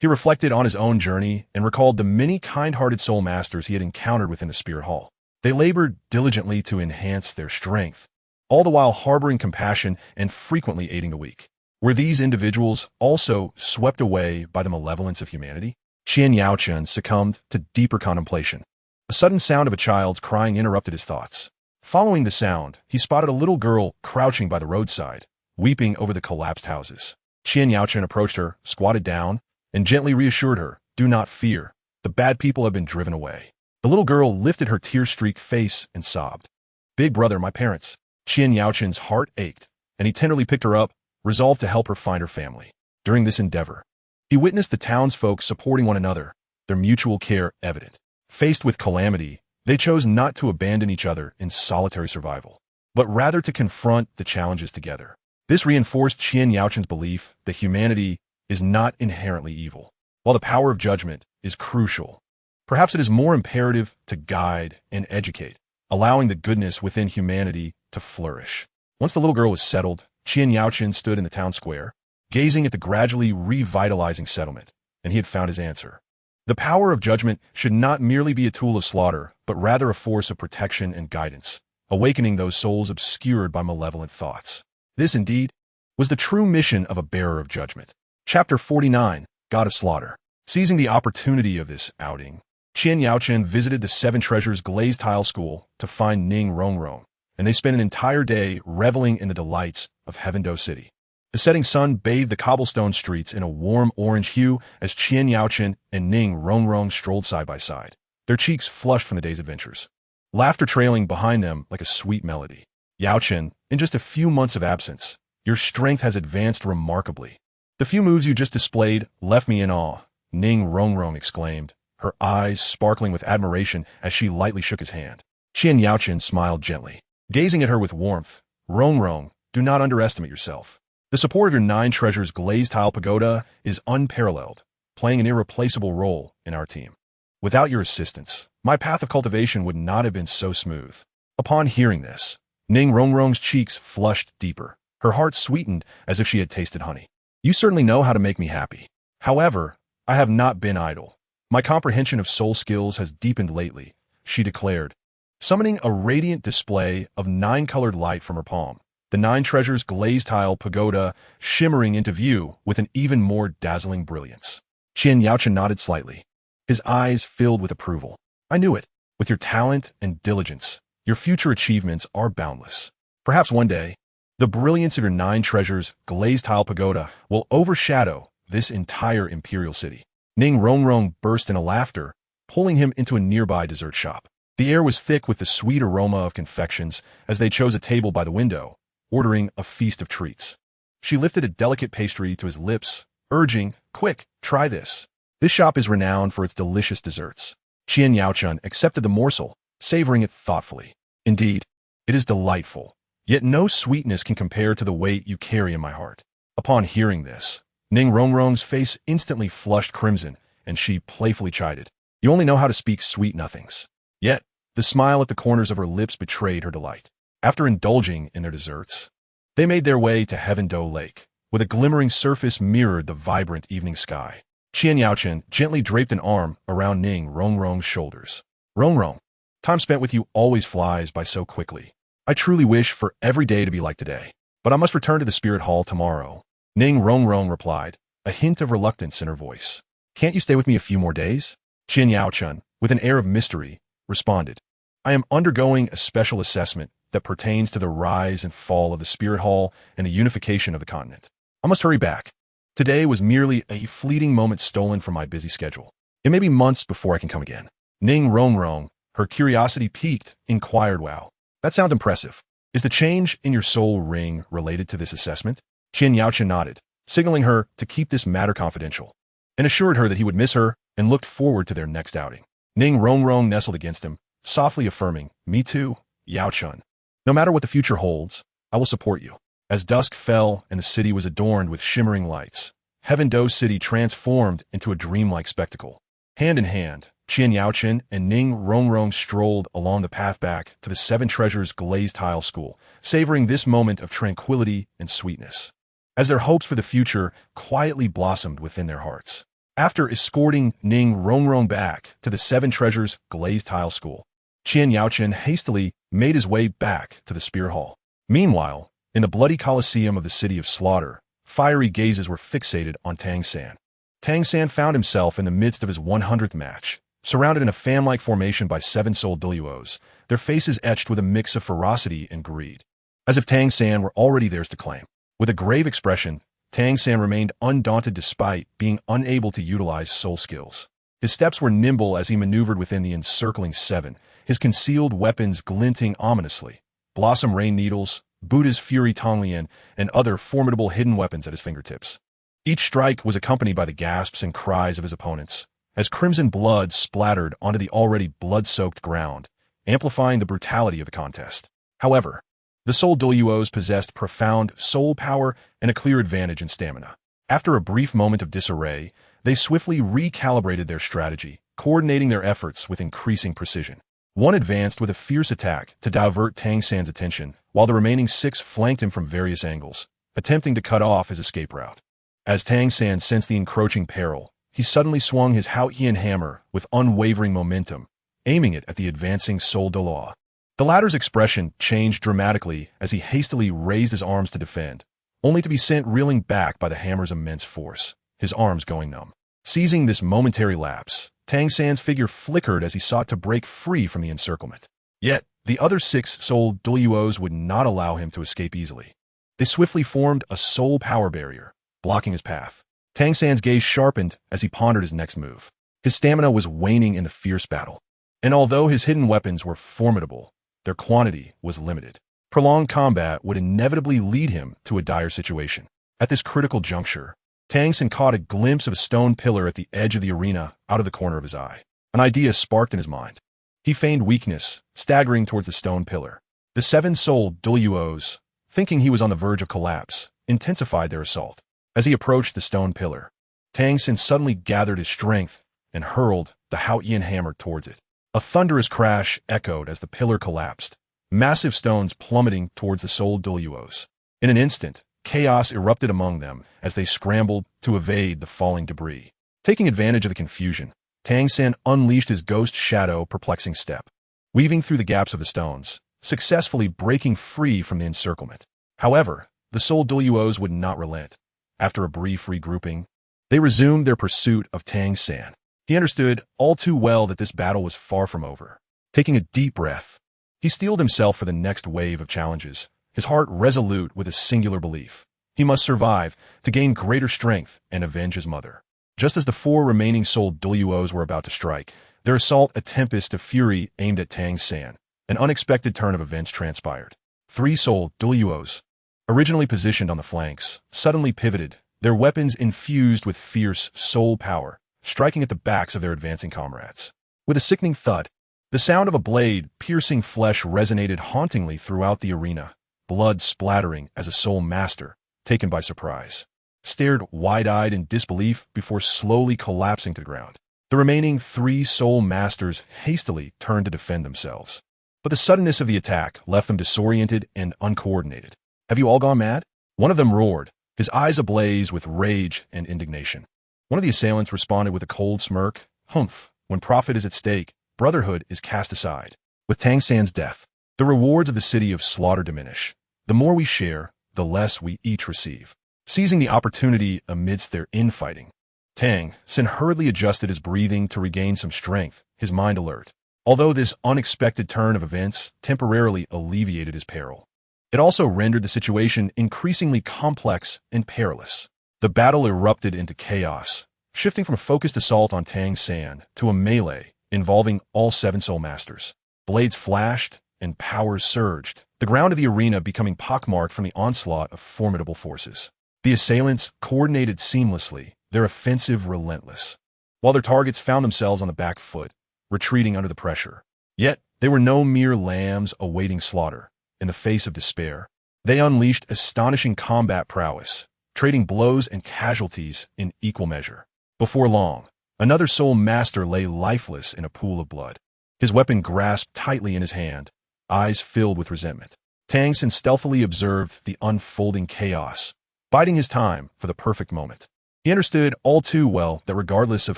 he reflected on his own journey and recalled the many kind-hearted soul masters he had encountered within the spirit hall. They labored diligently to enhance their strength, all the while harboring compassion and frequently aiding the weak. Were these individuals also swept away by the malevolence of humanity? Qian Yaochun succumbed to deeper contemplation. A sudden sound of a child's crying interrupted his thoughts. Following the sound, he spotted a little girl crouching by the roadside, weeping over the collapsed houses. Qian Yaochun approached her, squatted down, and gently reassured her, "Do not fear. The bad people have been driven away." The little girl lifted her tear-streaked face and sobbed. "Big brother, my parents." Qian Yaochun's heart ached, and he tenderly picked her up, resolved to help her find her family. During this endeavor, he witnessed the townsfolk supporting one another, their mutual care evident. Faced with calamity, they chose not to abandon each other in solitary survival, but rather to confront the challenges together. This reinforced Qian Yaochun's belief that humanity is not inherently evil. While the power of judgment is crucial, perhaps it is more imperative to guide and educate, allowing the goodness within humanity to flourish. Once the little girl was settled, Qian Yaochun stood in the town square, gazing at the gradually revitalizing settlement, and he had found his answer. The power of judgment should not merely be a tool of slaughter, but rather a force of protection and guidance, awakening those souls obscured by malevolent thoughts. This, indeed, was the true mission of a bearer of judgment. Chapter 49, God of Slaughter. Seizing the opportunity of this outing, Qian Yaochen visited the Seven Treasures Glazed Tile School to find Ning Rongrong, and they spent an entire day reveling in the delights of Heavendo City. The setting sun bathed the cobblestone streets in a warm orange hue as Qian Yaochen and Ning Rongrong strolled side by side, their cheeks flushed from the day's adventures, laughter trailing behind them like a sweet melody. Yaochen, in just a few months of absence, your strength has advanced remarkably. The few moves you just displayed left me in awe, Ning Rongrong exclaimed, her eyes sparkling with admiration as she lightly shook his hand. Qian Yaochen smiled gently, gazing at her with warmth. Rongrong, do not underestimate yourself. The support of your 9 Treasures Glazed Tile Pagoda is unparalleled, playing an irreplaceable role in our team. Without your assistance, my path of cultivation would not have been so smooth. Upon hearing this, Ning Rongrong's cheeks flushed deeper, her heart sweetened as if she had tasted honey. You certainly know how to make me happy. However, I have not been idle. My comprehension of soul skills has deepened lately, she declared, summoning a radiant display of 9-colored light from her palm. The 9 Treasures Glazed Tile Pagoda shimmering into view with an even more dazzling brilliance. Qian Yaochen nodded slightly, his eyes filled with approval. I knew it. With your talent and diligence, your future achievements are boundless. Perhaps one day, the brilliance of your 9 Treasures Glazed Tile Pagoda will overshadow this entire imperial city. Ning Rongrong burst into laughter, pulling him into a nearby dessert shop. The air was thick with the sweet aroma of confections as they chose a table by the window, ordering a feast of treats. She lifted a delicate pastry to his lips, urging, quick, try this. This shop is renowned for its delicious desserts. Qian Yaochen accepted the morsel, savoring it thoughtfully. Indeed, it is delightful, yet no sweetness can compare to the weight you carry in my heart. Upon hearing this, Ning Rongrong's face instantly flushed crimson, and she playfully chided. You only know how to speak sweet nothings. Yet, the smile at the corners of her lips betrayed her delight. After indulging in their desserts, they made their way to Heavendo Lake, where the glimmering surface mirrored the vibrant evening sky. Qian Yaochen gently draped an arm around Ning Rongrong's shoulders. Rongrong, time spent with you always flies by so quickly. I truly wish for every day to be like today, but I must return to the Spirit Hall tomorrow. Ning Rongrong replied, a hint of reluctance in her voice. Can't you stay with me a few more days? Qian Yaochen, with an air of mystery, responded, I am undergoing a special assessment that pertains to the rise and fall of the Spirit Hall and the unification of the continent. I must hurry back. Today was merely a fleeting moment stolen from my busy schedule. It may be months before I can come again. Ning Rongrong, her curiosity piqued, inquired, wow, that sounds impressive. Is the change in your soul ring related to this assessment? Qian Yaochen nodded, signaling her to keep this matter confidential, and assured her that he would miss her and looked forward to their next outing. Ning Rongrong nestled against him, softly affirming, me too, Yaochen. No matter what the future holds, I will support you. As dusk fell and the city was adorned with shimmering lights, Heavendo City transformed into a dreamlike spectacle. Hand in hand, Qian Yaochen and Ning Rongrong strolled along the path back to the 7 Treasures Glazed Tile School, savoring this moment of tranquility and sweetness, as their hopes for the future quietly blossomed within their hearts. After escorting Ning Rongrong back to the 7 Treasures Glazed Tile School, Qian Yaochen hastily made his way back to the Spirit Hall. Meanwhile, in the bloody coliseum of the City of Slaughter, fiery gazes were fixated on Tang San. Tang San found himself in the midst of his 100th match, surrounded in a fan-like formation by 7 soul Douluos, their faces etched with a mix of ferocity and greed, as if Tang San were already theirs to claim. With a grave expression, Tang San remained undaunted despite being unable to utilize soul skills. His steps were nimble as he maneuvered within the encircling 7, his concealed weapons glinting ominously, Blossom Rain Needles, Buddha's Fury Tonglian, and other formidable hidden weapons at his fingertips. Each strike was accompanied by the gasps and cries of his opponents, as crimson blood splattered onto the already blood-soaked ground, amplifying the brutality of the contest. However, the soul Douluos possessed profound soul power and a clear advantage in stamina. After a brief moment of disarray, they swiftly recalibrated their strategy, coordinating their efforts with increasing precision. One advanced with a fierce attack to divert Tang San's attention, while the remaining 6 flanked him from various angles, attempting to cut off his escape route. As Tang San sensed the encroaching peril, he suddenly swung his outshine hammer with unwavering momentum, aiming it at the advancing Douluo. The latter's expression changed dramatically as he hastily raised his arms to defend, only to be sent reeling back by the hammer's immense force, his arms going numb. Seizing this momentary lapse, Tang San's figure flickered as he sought to break free from the encirclement. Yet, the other 6 soul Douluos would not allow him to escape easily. They swiftly formed a soul power barrier, blocking his path. Tang San's gaze sharpened as he pondered his next move. His stamina was waning in the fierce battle, and although his hidden weapons were formidable, their quantity was limited. Prolonged combat would inevitably lead him to a dire situation. At this critical juncture, Tang San caught a glimpse of a stone pillar at the edge of the arena out of the corner of his eye. An idea sparked in his mind. He feigned weakness, staggering towards the stone pillar. The 7 soul Douluos, thinking he was on the verge of collapse, intensified their assault. As he approached the stone pillar, Tang San suddenly gathered his strength and hurled the outshine hammer towards it. A thunderous crash echoed as the pillar collapsed, massive stones plummeting towards the soul Douluos. In an instant, chaos erupted among them as they scrambled to evade the falling debris. Taking advantage of the confusion, Tang San unleashed his ghost shadow perplexing step, weaving through the gaps of the stones, successfully breaking free from the encirclement. However, the soul Douluos would not relent. After a brief regrouping, they resumed their pursuit of Tang San. He understood all too well that this battle was far from over. Taking a deep breath, he steeled himself for the next wave of challenges, his heart resolute with a singular belief. He must survive to gain greater strength and avenge his mother. Just as the 4 remaining soul Douluos were about to strike, their assault a tempest of fury aimed at Tang San. An unexpected turn of events transpired. 3 soul Douluos, originally positioned on the flanks, suddenly pivoted, their weapons infused with fierce soul power, striking at the backs of their advancing comrades. With a sickening thud, the sound of a blade piercing flesh resonated hauntingly throughout the arena, blood splattering as a soul master, taken by surprise, stared wide-eyed in disbelief before slowly collapsing to the ground. The remaining 3 soul masters hastily turned to defend themselves. But the suddenness of the attack left them disoriented and uncoordinated. "Have you all gone mad?" One of them roared, his eyes ablaze with rage and indignation. One of the assailants responded with a cold smirk. "Humph, when profit is at stake, brotherhood is cast aside." With Tang San's death, the rewards of the city of slaughter diminish. The more we share, the less we each receive. Seizing the opportunity amidst their infighting, Tang San hurriedly adjusted his breathing to regain some strength, his mind alert. Although this unexpected turn of events temporarily alleviated his peril, it also rendered the situation increasingly complex and perilous. The battle erupted into chaos, shifting from a focused assault on Tang San to a melee involving all 7 soul masters. Blades flashed and powers surged, the ground of the arena becoming pockmarked from the onslaught of formidable forces. The assailants coordinated seamlessly, their offensive relentless, while their targets found themselves on the back foot, retreating under the pressure. Yet, they were no mere lambs awaiting slaughter. In the face of despair, they unleashed astonishing combat prowess, trading blows and casualties in equal measure. Before long, another soul master lay lifeless in a pool of blood, his weapon grasped tightly in his hand, eyes filled with resentment. Tang San stealthily observed the unfolding chaos, biding his time for the perfect moment. He understood all too well that regardless of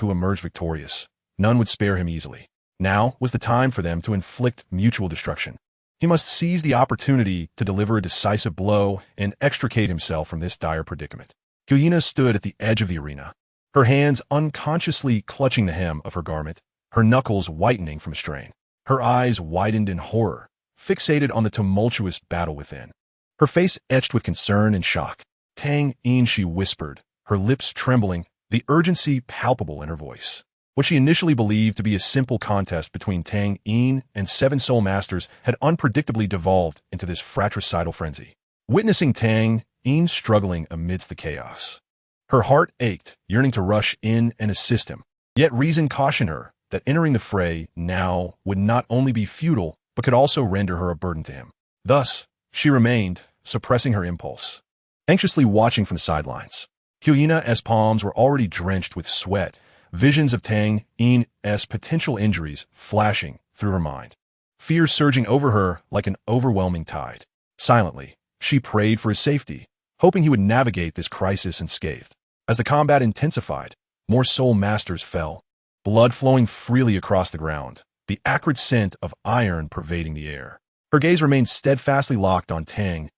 who emerged victorious, none would spare him easily. Now was the time for them to inflict mutual destruction. He must seize the opportunity to deliver a decisive blow and extricate himself from this dire predicament. Cultivation stood at the edge of the arena, her hands unconsciously clutching the hem of her garment, her knuckles whitening from strain. Her eyes widened in horror, fixated on the tumultuous battle within. Her face etched with concern and shock. "Tang Yin," she whispered, her lips trembling, the urgency palpable in her voice. What she initially believed to be a simple contest between Tang Yin and 7 soul masters had unpredictably devolved into this fratricidal frenzy. Witnessing Tang Yin struggling amidst the chaos, her heart ached, yearning to rush in and assist him. Yet reason cautioned her that entering the fray now would not only be futile, but could also render her a burden to him. Thus, she remained, suppressing her impulse, anxiously watching from the sidelines. Cultivation palms were already drenched with sweat, visions of Tang Yin's potential injuries flashing through her mind, fear surging over her like an overwhelming tide. Silently, she prayed for his safety, hoping he would navigate this crisis unscathed. As the combat intensified, More soul masters fell, blood flowing freely across the ground, the acrid scent of iron pervading the air. Her gaze remained steadfastly locked on Tang's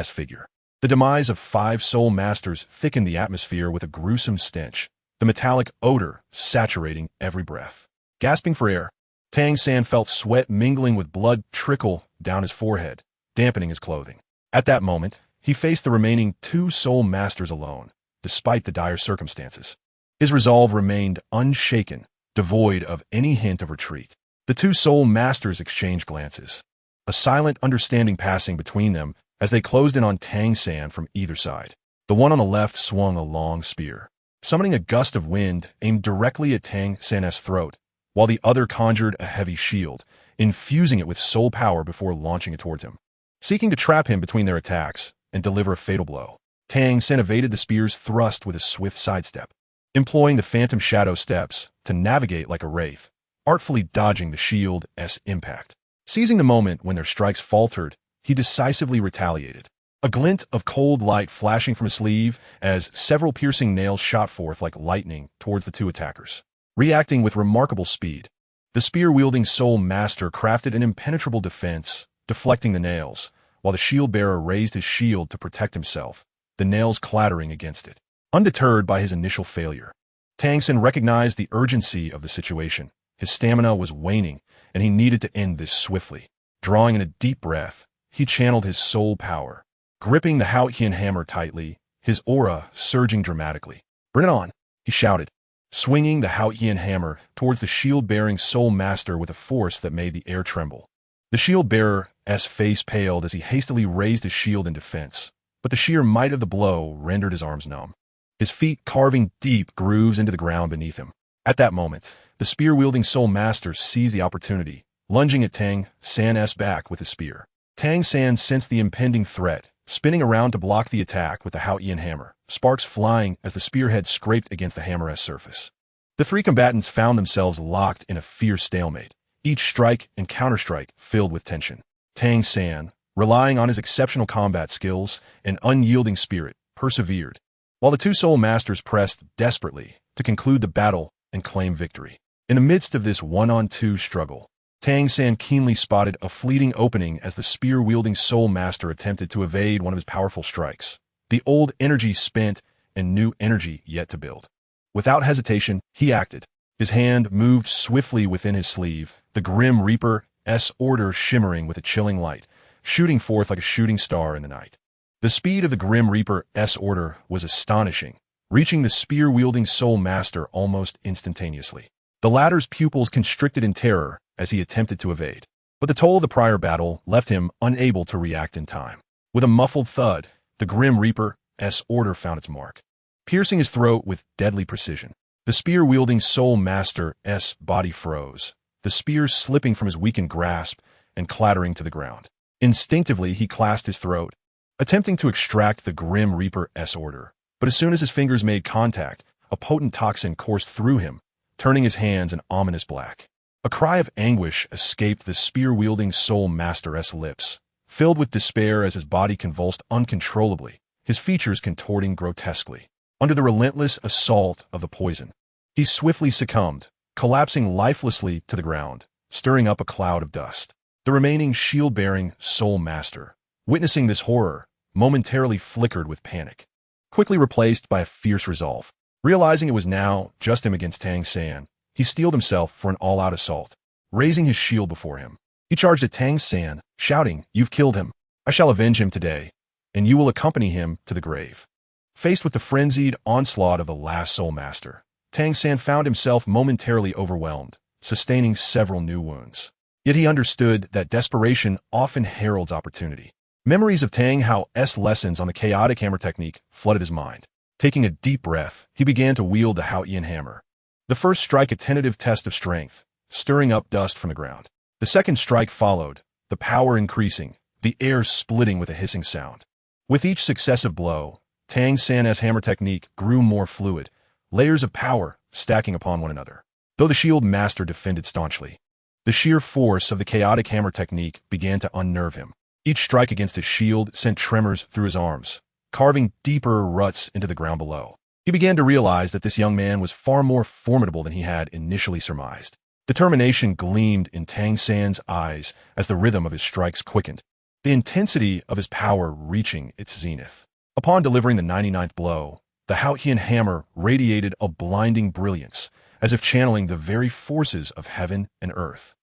figure. The demise of 5 soul masters thickened the atmosphere with a gruesome stench, the metallic odor saturating every breath. Gasping for air, Tang San felt sweat mingling with blood trickle down his forehead, dampening his clothing. At that moment, he faced the remaining 2 soul masters alone, despite the dire circumstances. His resolve remained unshaken, devoid of any hint of retreat. The 2 soul masters exchanged glances, a silent understanding passing between them as they closed in on Tang San from either side. The one on the left swung a long spear, summoning a gust of wind aimed directly at Tang San's throat, while the other conjured a heavy shield, infusing it with soul power before launching it towards him. Seeking to trap him between their attacks and deliver a fatal blow, Tang San evaded the spear's thrust with a swift sidestep, employing the phantom shadow steps to navigate like a wraith, artfully dodging the shield's impact. Seizing the moment when their strikes faltered, he decisively retaliated, a glint of cold light flashing from his sleeve as several piercing nails shot forth like lightning towards the 2 attackers. Reacting with remarkable speed, the spear-wielding soul master crafted an impenetrable defense, deflecting the nails, while the shield-bearer raised his shield to protect himself, the nails clattering against it. Undeterred by his initial failure, Tang San recognized the urgency of the situation. His stamina was waning, and he needed to end this swiftly. Drawing in a deep breath, he channeled his soul power, gripping the outshine hammer tightly, his aura surging dramatically. "Bring it on," he shouted, swinging the outshine hammer towards the shield-bearing soul master with a force that made the air tremble. The shield-bearer's face paled as he hastily raised his shield in defense, but the sheer might of the blow rendered his arms numb, his feet carving deep grooves into the ground beneath him. At that moment, the spear-wielding soul master seized the opportunity, lunging at Tang San's back with his spear. Tang San sensed the impending threat, spinning around to block the attack with the outshine hammer, sparks flying as the spearhead scraped against the hammer's surface. The 3 combatants found themselves locked in a fierce stalemate, each strike and counterstrike filled with tension. Tang San, relying on his exceptional combat skills and unyielding spirit, persevered, while the 2 soul masters pressed desperately to conclude the battle and claim victory. In the midst of this 1-on-2 struggle, Tang San keenly spotted a fleeting opening as the spear-wielding soul master attempted to evade one of his powerful strikes, the old energy spent and new energy yet to build. Without hesitation, he acted. His hand moved swiftly within his sleeve, the Grim Reaper's order shimmering with a chilling light, shooting forth like a shooting star in the night. The speed of the Grim Reaper's order was astonishing, reaching the spear-wielding soul master almost instantaneously. The latter's pupils constricted in terror as he attempted to evade, but the toll of the prior battle left him unable to react in time. With a muffled thud, the Grim Reaper's order found its mark, piercing his throat with deadly precision. The spear-wielding soul master's body froze, the spear slipping from his weakened grasp and clattering to the ground. Instinctively, he clasped his throat, attempting to extract the Grim Reaper's order, but as soon as his fingers made contact, a potent toxin coursed through him, turning his hands an ominous black. A cry of anguish escaped the spear-wielding soul master's lips, filled with despair as his body convulsed uncontrollably, his features contorting grotesquely. Under the relentless assault of the poison, he swiftly succumbed, collapsing lifelessly to the ground, stirring up a cloud of dust. The remaining shield-bearing soul master, witnessing this horror, momentarily flickered with panic, quickly replaced by a fierce resolve. Realizing it was now just him against Tang San, he steeled himself for an all-out assault, raising his shield before him. He charged at Tang San, shouting, "You've killed him. I shall avenge him today, and you will accompany him to the grave." Faced with the frenzied onslaught of the last soul master, Tang San found himself momentarily overwhelmed, sustaining several new wounds. Yet he understood that desperation often heralds opportunity. Memories of Tang Hao's lessons on the chaotic hammer technique flooded his mind. Taking a deep breath, he began to wield the outshine hammer. The first strike a tentative test of strength, stirring up dust from the ground. The second strike followed, the power increasing, the air splitting with a hissing sound. With each successive blow, Tang San's hammer technique grew more fluid, layers of power stacking upon one another. Though the shield master defended staunchly, the sheer force of the chaotic hammer technique began to unnerve him. Each strike against his shield sent tremors through his arms, carving deeper ruts into the ground below. He began to realize that this young man was far more formidable than he had initially surmised. Determination gleamed in Tang San's eyes as the rhythm of his strikes quickened, the intensity of his power reaching its zenith. Upon delivering the 99th blow, the Outshine hammer radiated a blinding brilliance, as if channeling the very forces of heaven and earth.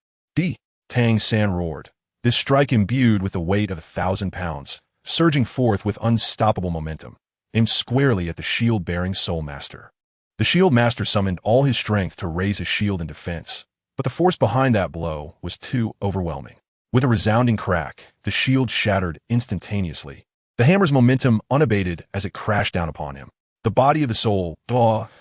Tang San roared, this strike imbued with the weight of 1,000 pounds, surging forth with unstoppable momentum, aimed squarely at the shield-bearing Soul Master. The Shield Master summoned all his strength to raise his shield in defense, but the force behind that blow was too overwhelming. With a resounding crack, the shield shattered instantaneously, the hammer's momentum unabated as it crashed down upon him. The body of the soul,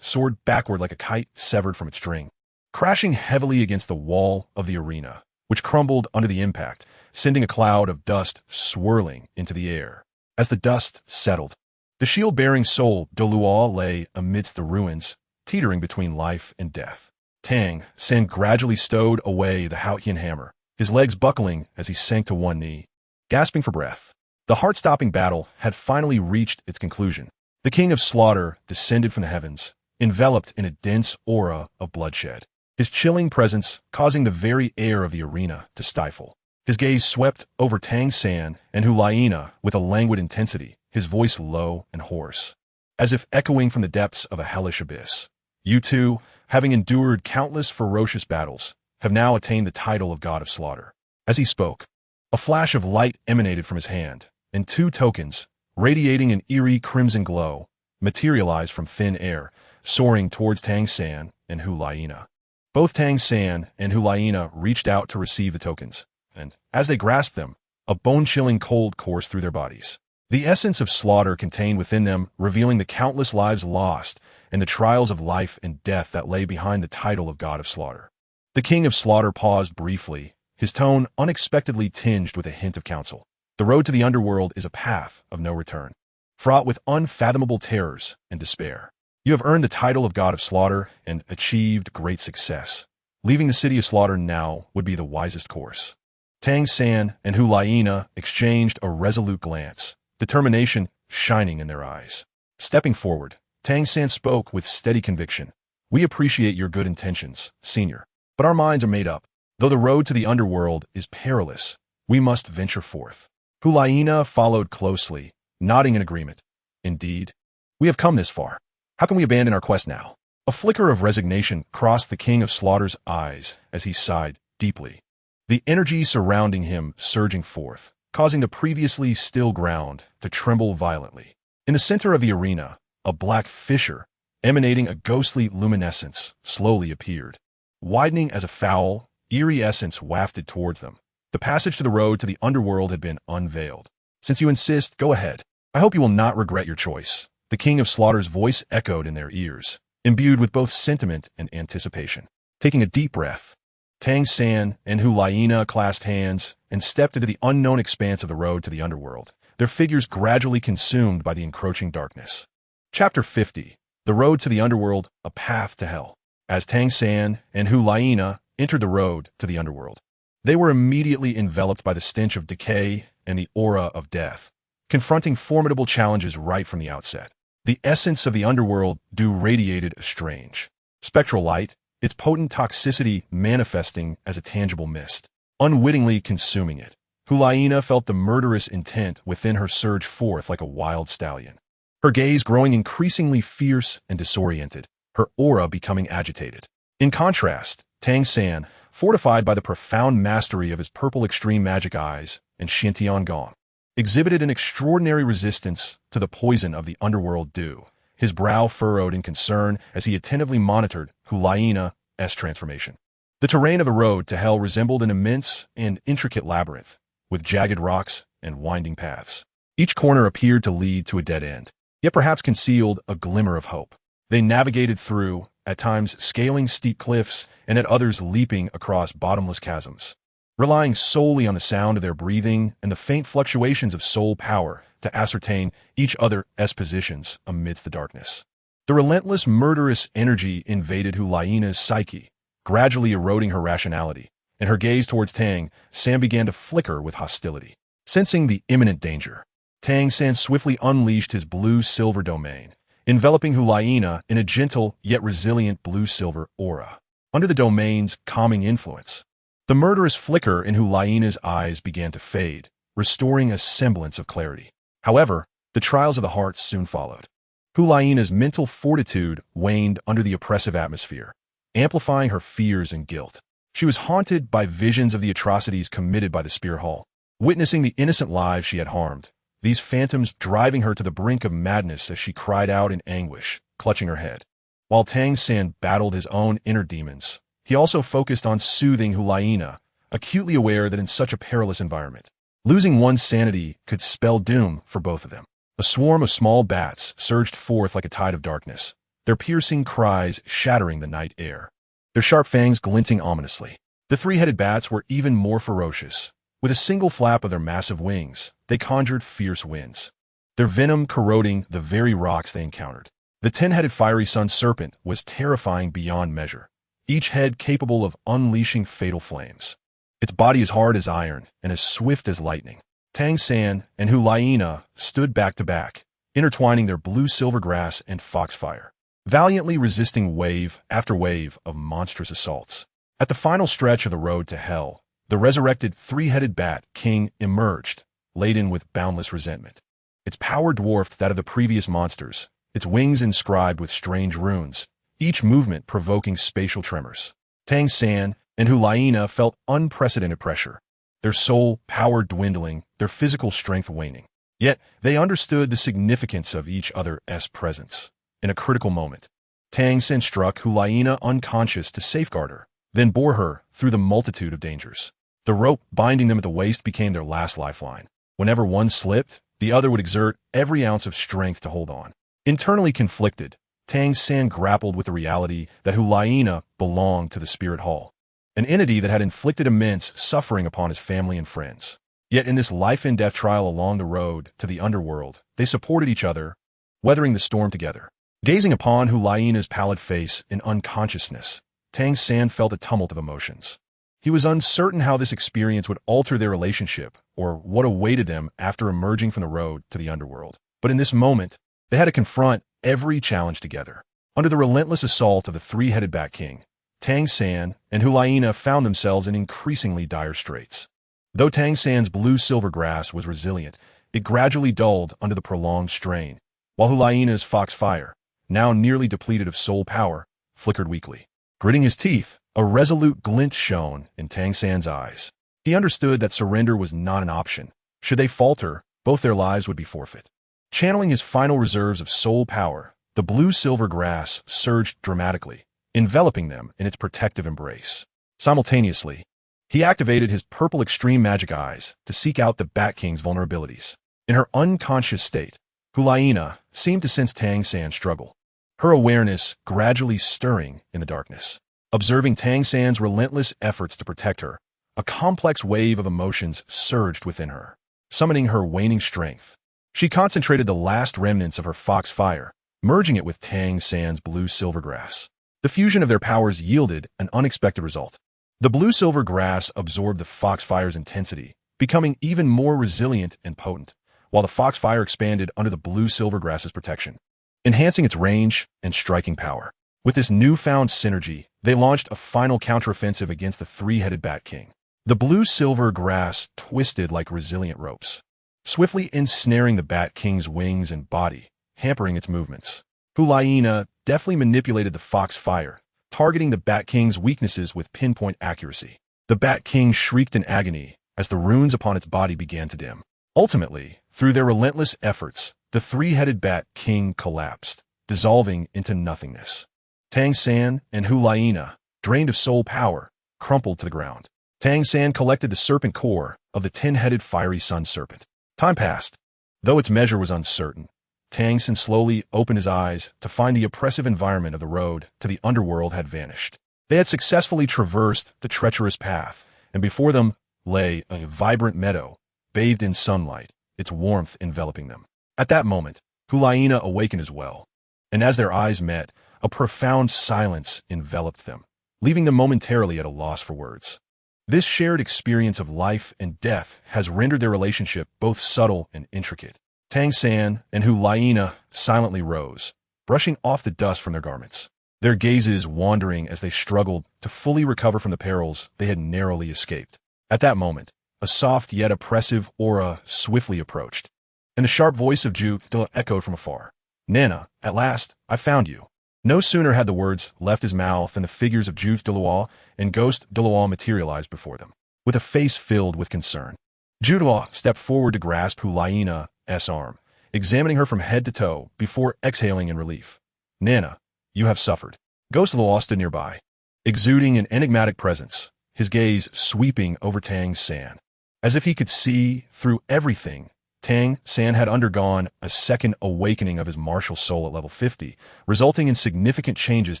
soared backward like a kite severed from its string, crashing heavily against the wall of the arena, which crumbled under the impact, sending a cloud of dust swirling into the air. As the dust settled, the shield-bearing soul Douluo lay amidst the ruins, teetering between life and death. Tang San gradually stowed away the Outshine hammer, his legs buckling as he sank to one knee, gasping for breath. The heart-stopping battle had finally reached its conclusion. The King of Slaughter descended from the heavens, enveloped in a dense aura of bloodshed, his chilling presence causing the very air of the arena to stifle. His gaze swept over Tang San and Hulayina with a languid intensity, his voice low and hoarse, as if echoing from the depths of a hellish abyss. You two, having endured countless ferocious battles, have now attained the title of God of Slaughter. As he spoke, a flash of light emanated from his hand, and two tokens, radiating an eerie crimson glow, materialized from thin air, soaring towards Tang San and Hulayina. Both Tang San and Hulayina reached out to receive the tokens, and, as they grasped them, a bone-chilling cold coursed through their bodies. The essence of slaughter contained within them, revealing the countless lives lost and the trials of life and death that lay behind the title of God of Slaughter. The King of Slaughter paused briefly, his tone unexpectedly tinged with a hint of counsel. The road to the underworld is a path of no return, fraught with unfathomable terrors and despair. You have earned the title of God of Slaughter and achieved great success. Leaving the city of Slaughter now would be the wisest course. Tang San and Hulayina exchanged a resolute glance, determination shining in their eyes. Stepping forward, Tang San spoke with steady conviction. We appreciate your good intentions, Senior, but our minds are made up. Though the road to the underworld is perilous, we must venture forth. Hulayina followed closely, nodding in agreement. Indeed, we have come this far. How can we abandon our quest now? A flicker of resignation crossed the King of Slaughter's eyes as he sighed deeply, the energy surrounding him surging forth, causing the previously still ground to tremble violently. In the center of the arena, a black fissure, emanating a ghostly luminescence, slowly appeared, widening as a foul, eerie essence wafted towards them. The passage to the road to the underworld had been unveiled. Since you insist, go ahead. I hope you will not regret your choice. The King of Slaughter's voice echoed in their ears, imbued with both sentiment and anticipation. Taking a deep breath, Tang San and Hulayina clasped hands and stepped into the unknown expanse of the road to the underworld, their figures gradually consumed by the encroaching darkness. Chapter 50. The Road to the Underworld, A Path to Hell. As Tang San and Hulayina entered the road to the underworld, they were immediately enveloped by the stench of decay and the aura of death, confronting formidable challenges right from the outset. The essence of the underworld radiated a strange, spectral light, its potent toxicity manifesting as a tangible mist, unwittingly consuming it. Hulayina felt the murderous intent within her surge forth like a wild stallion, her gaze growing increasingly fierce and disoriented, her aura becoming agitated. In contrast, Tang San, fortified by the profound mastery of his purple extreme magic eyes and Shantian Gong, exhibited an extraordinary resistance to the poison of the underworld dew, his brow furrowed in concern as he attentively monitored Hulayina's transformation. The terrain of the road to hell resembled an immense and intricate labyrinth, with jagged rocks and winding paths. Each corner appeared to lead to a dead end, yet perhaps concealed a glimmer of hope. They navigated through, at times scaling steep cliffs and at others leaping across bottomless chasms, relying solely on the sound of their breathing and the faint fluctuations of soul power to ascertain each other's positions amidst the darkness. The relentless murderous energy invaded Hulayina's psyche, gradually eroding her rationality, and her gaze towards Tang San began to flicker with hostility. Sensing the imminent danger, Tang San swiftly unleashed his blue-silver domain, enveloping Hulaina in a gentle yet resilient blue-silver aura. Under the domain's calming influence, the murderous flicker in Hulaina's eyes began to fade, restoring a semblance of clarity. However, the trials of the heart soon followed. Hulaina's mental fortitude waned under the oppressive atmosphere, amplifying her fears and guilt. She was haunted by visions of the atrocities committed by the Spear Hall, witnessing the innocent lives she had harmed, these phantoms driving her to the brink of madness as she cried out in anguish, clutching her head. While Tang San battled his own inner demons, he also focused on soothing Hulaina, acutely aware that in such a perilous environment, losing one's sanity could spell doom for both of them. A swarm of small bats surged forth like a tide of darkness, their piercing cries shattering the night air, their sharp fangs glinting ominously. The three-headed bats were even more ferocious. With a single flap of their massive wings, they conjured fierce winds, their venom corroding the very rocks they encountered. The 10-headed fiery sun serpent was terrifying beyond measure, each head capable of unleashing fatal flames. Its body as hard as iron and as swift as lightning. Tang San and Hulaina stood back to back, intertwining their blue-silver grass and foxfire, valiantly resisting wave after wave of monstrous assaults. At the final stretch of the road to hell, the resurrected three-headed bat king emerged, laden with boundless resentment. Its power dwarfed that of the previous monsters, its wings inscribed with strange runes, each movement provoking spatial tremors. Tang San and Hulaina felt unprecedented pressure, their soul power dwindling, their physical strength waning. Yet they understood the significance of each other's presence. In a critical moment, Tang San struck Hulaina unconscious to safeguard her, then bore her through the multitude of dangers. The rope binding them at the waist became their last lifeline. Whenever one slipped, the other would exert every ounce of strength to hold on. Internally conflicted, Tang San grappled with the reality that Hulaina belonged to the Spirit Hall, an entity that had inflicted immense suffering upon his family and friends. Yet in this life-and-death trial along the road to the underworld, they supported each other, weathering the storm together. Gazing upon Hulaina's pallid face in unconsciousness, Tang San felt a tumult of emotions. He was uncertain how this experience would alter their relationship or what awaited them after emerging from the road to the underworld. But in this moment, they had to confront every challenge together. Under the relentless assault of the three-headed Bat King, Tang San and Hulaina found themselves in increasingly dire straits. Though Tang San's blue-silver grass was resilient, it gradually dulled under the prolonged strain, while Hulaina's foxfire, now nearly depleted of soul power, flickered weakly. Gritting his teeth, a resolute glint shone in Tang San's eyes. He understood that surrender was not an option. Should they falter, both their lives would be forfeit. Channeling his final reserves of soul power, the blue-silver grass surged dramatically, enveloping them in its protective embrace. Simultaneously, he activated his purple extreme magic eyes to seek out the Bat King's vulnerabilities. In her unconscious state, Hulaina seemed to sense Tang San's struggle, her awareness gradually stirring in the darkness. Observing Tang San's relentless efforts to protect her, a complex wave of emotions surged within her, summoning her waning strength. She concentrated the last remnants of her foxfire, merging it with Tang San's blue-silver grass. The fusion of their powers yielded an unexpected result. The blue-silver grass absorbed the foxfire's intensity, becoming even more resilient and potent, while the foxfire expanded under the blue-silver grass's protection, enhancing its range and striking power. With this newfound synergy, they launched a final counteroffensive against the three-headed Bat King. The blue-silver grass twisted like resilient ropes, swiftly ensnaring the Bat King's wings and body, hampering its movements. Hulaina deftly manipulated the foxfire, targeting the Bat King's weaknesses with pinpoint accuracy. The Bat King shrieked in agony as the runes upon its body began to dim. Ultimately, through their relentless efforts, the three-headed Bat King collapsed, dissolving into nothingness. Tang San and Hulaina, drained of soul power, crumpled to the ground. Tang San collected the serpent core of the 10-headed fiery sun serpent. Time passed. Though its measure was uncertain, Tang San slowly opened his eyes to find the oppressive environment of the road to the underworld had vanished. They had successfully traversed the treacherous path, and before them lay a vibrant meadow, bathed in sunlight, its warmth enveloping them. At that moment, Hulaina awakened as well, and as their eyes met, a profound silence enveloped them, leaving them momentarily at a loss for words. This shared experience of life and death has rendered their relationship both subtle and intricate. Tang San and Hulaina silently rose, brushing off the dust from their garments, their gazes wandering as they struggled to fully recover from the perils they had narrowly escaped. At that moment, a soft yet oppressive aura swiftly approached, and the sharp voice of Ju echoed from afar. "Nana, at last, I found you." No sooner had the words left his mouth than the figures of Ju Douluo and Ghost Douluo materialized before them, with a face filled with concern. Ju Douluo stepped forward to grasp Hulaina's arm, examining her from head to toe before exhaling in relief. "Nana, you have suffered." Ghost Douluo stood nearby, exuding an enigmatic presence, his gaze sweeping over Tang San. As if he could see through everything, Tang San had undergone a second awakening of his martial soul at level 50, resulting in significant changes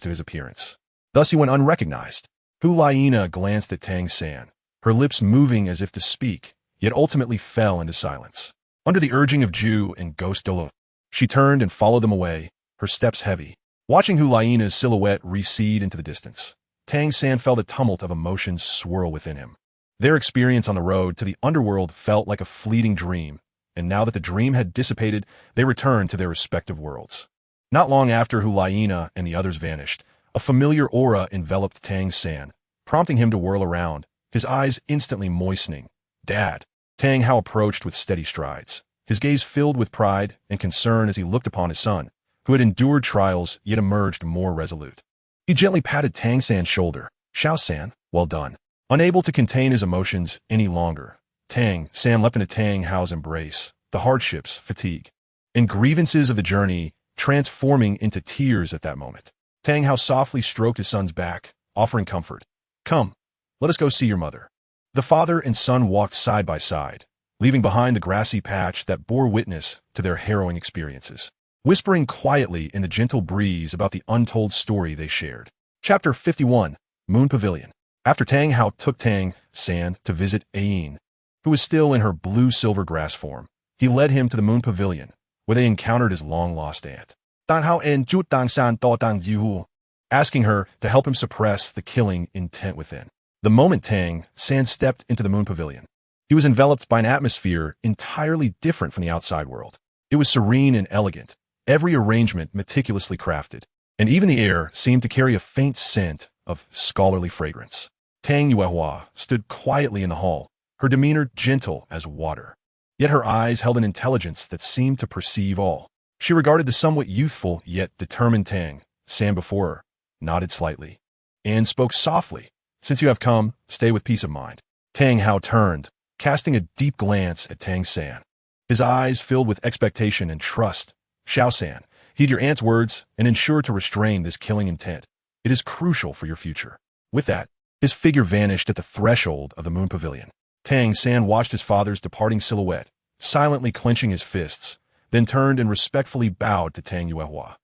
to his appearance. Thus he went unrecognized. Hulaina glanced at Tang San, her lips moving as if to speak, yet ultimately fell into silence. Under the urging of Ju and Ghost Douluo, she turned and followed them away, her steps heavy. Watching Hulaina's silhouette recede into the distance, Tang San felt a tumult of emotions swirl within him. Their experience on the road to the underworld felt like a fleeting dream, and now that the dream had dissipated, they returned to their respective worlds. Not long after Hulaina and the others vanished, a familiar aura enveloped Tang San, prompting him to whirl around, his eyes instantly moistening. "Dad." Tang Hao approached with steady strides, his gaze filled with pride and concern as he looked upon his son, who had endured trials yet emerged more resolute. He gently patted Tang San's shoulder. "Xiao San, well done." Unable to contain his emotions any longer, Tang San leapt into Tang Hao's embrace, the hardships, fatigue, and grievances of the journey transforming into tears at that moment. Tang Hao softly stroked his son's back, offering comfort. "Come, let us go see your mother." The father and son walked side by side, leaving behind the grassy patch that bore witness to their harrowing experiences, whispering quietly in the gentle breeze about the untold story they shared. Chapter 51, Moon Pavilion. After Tang Hao took Tang San to visit Ayin, who was still in her blue-silver grass form, he led him to the Moon Pavilion, where they encountered his long-lost aunt. Tang Hao en Ju Tang San to Tang Yu, asking her to help him suppress the killing intent within. The moment Tang San stepped into the Moon Pavilion, he was enveloped by an atmosphere entirely different from the outside world. It was serene and elegant, every arrangement meticulously crafted, and even the air seemed to carry a faint scent of scholarly fragrance. Tang Yuehua stood quietly in the hall, her demeanor gentle as water. Yet her eyes held an intelligence that seemed to perceive all. She regarded the somewhat youthful yet determined Tang San before her, nodded slightly, and spoke softly. "Since you have come, stay with peace of mind." Tang Hao turned, casting a deep glance at Tang San, his eyes filled with expectation and trust. "Xiao San, heed your aunt's words and ensure to restrain this killing intent. It is crucial for your future." With that, his figure vanished at the threshold of the Moon Pavilion. Tang San watched his father's departing silhouette, silently clenching his fists, then turned and respectfully bowed to Tang Yuehua.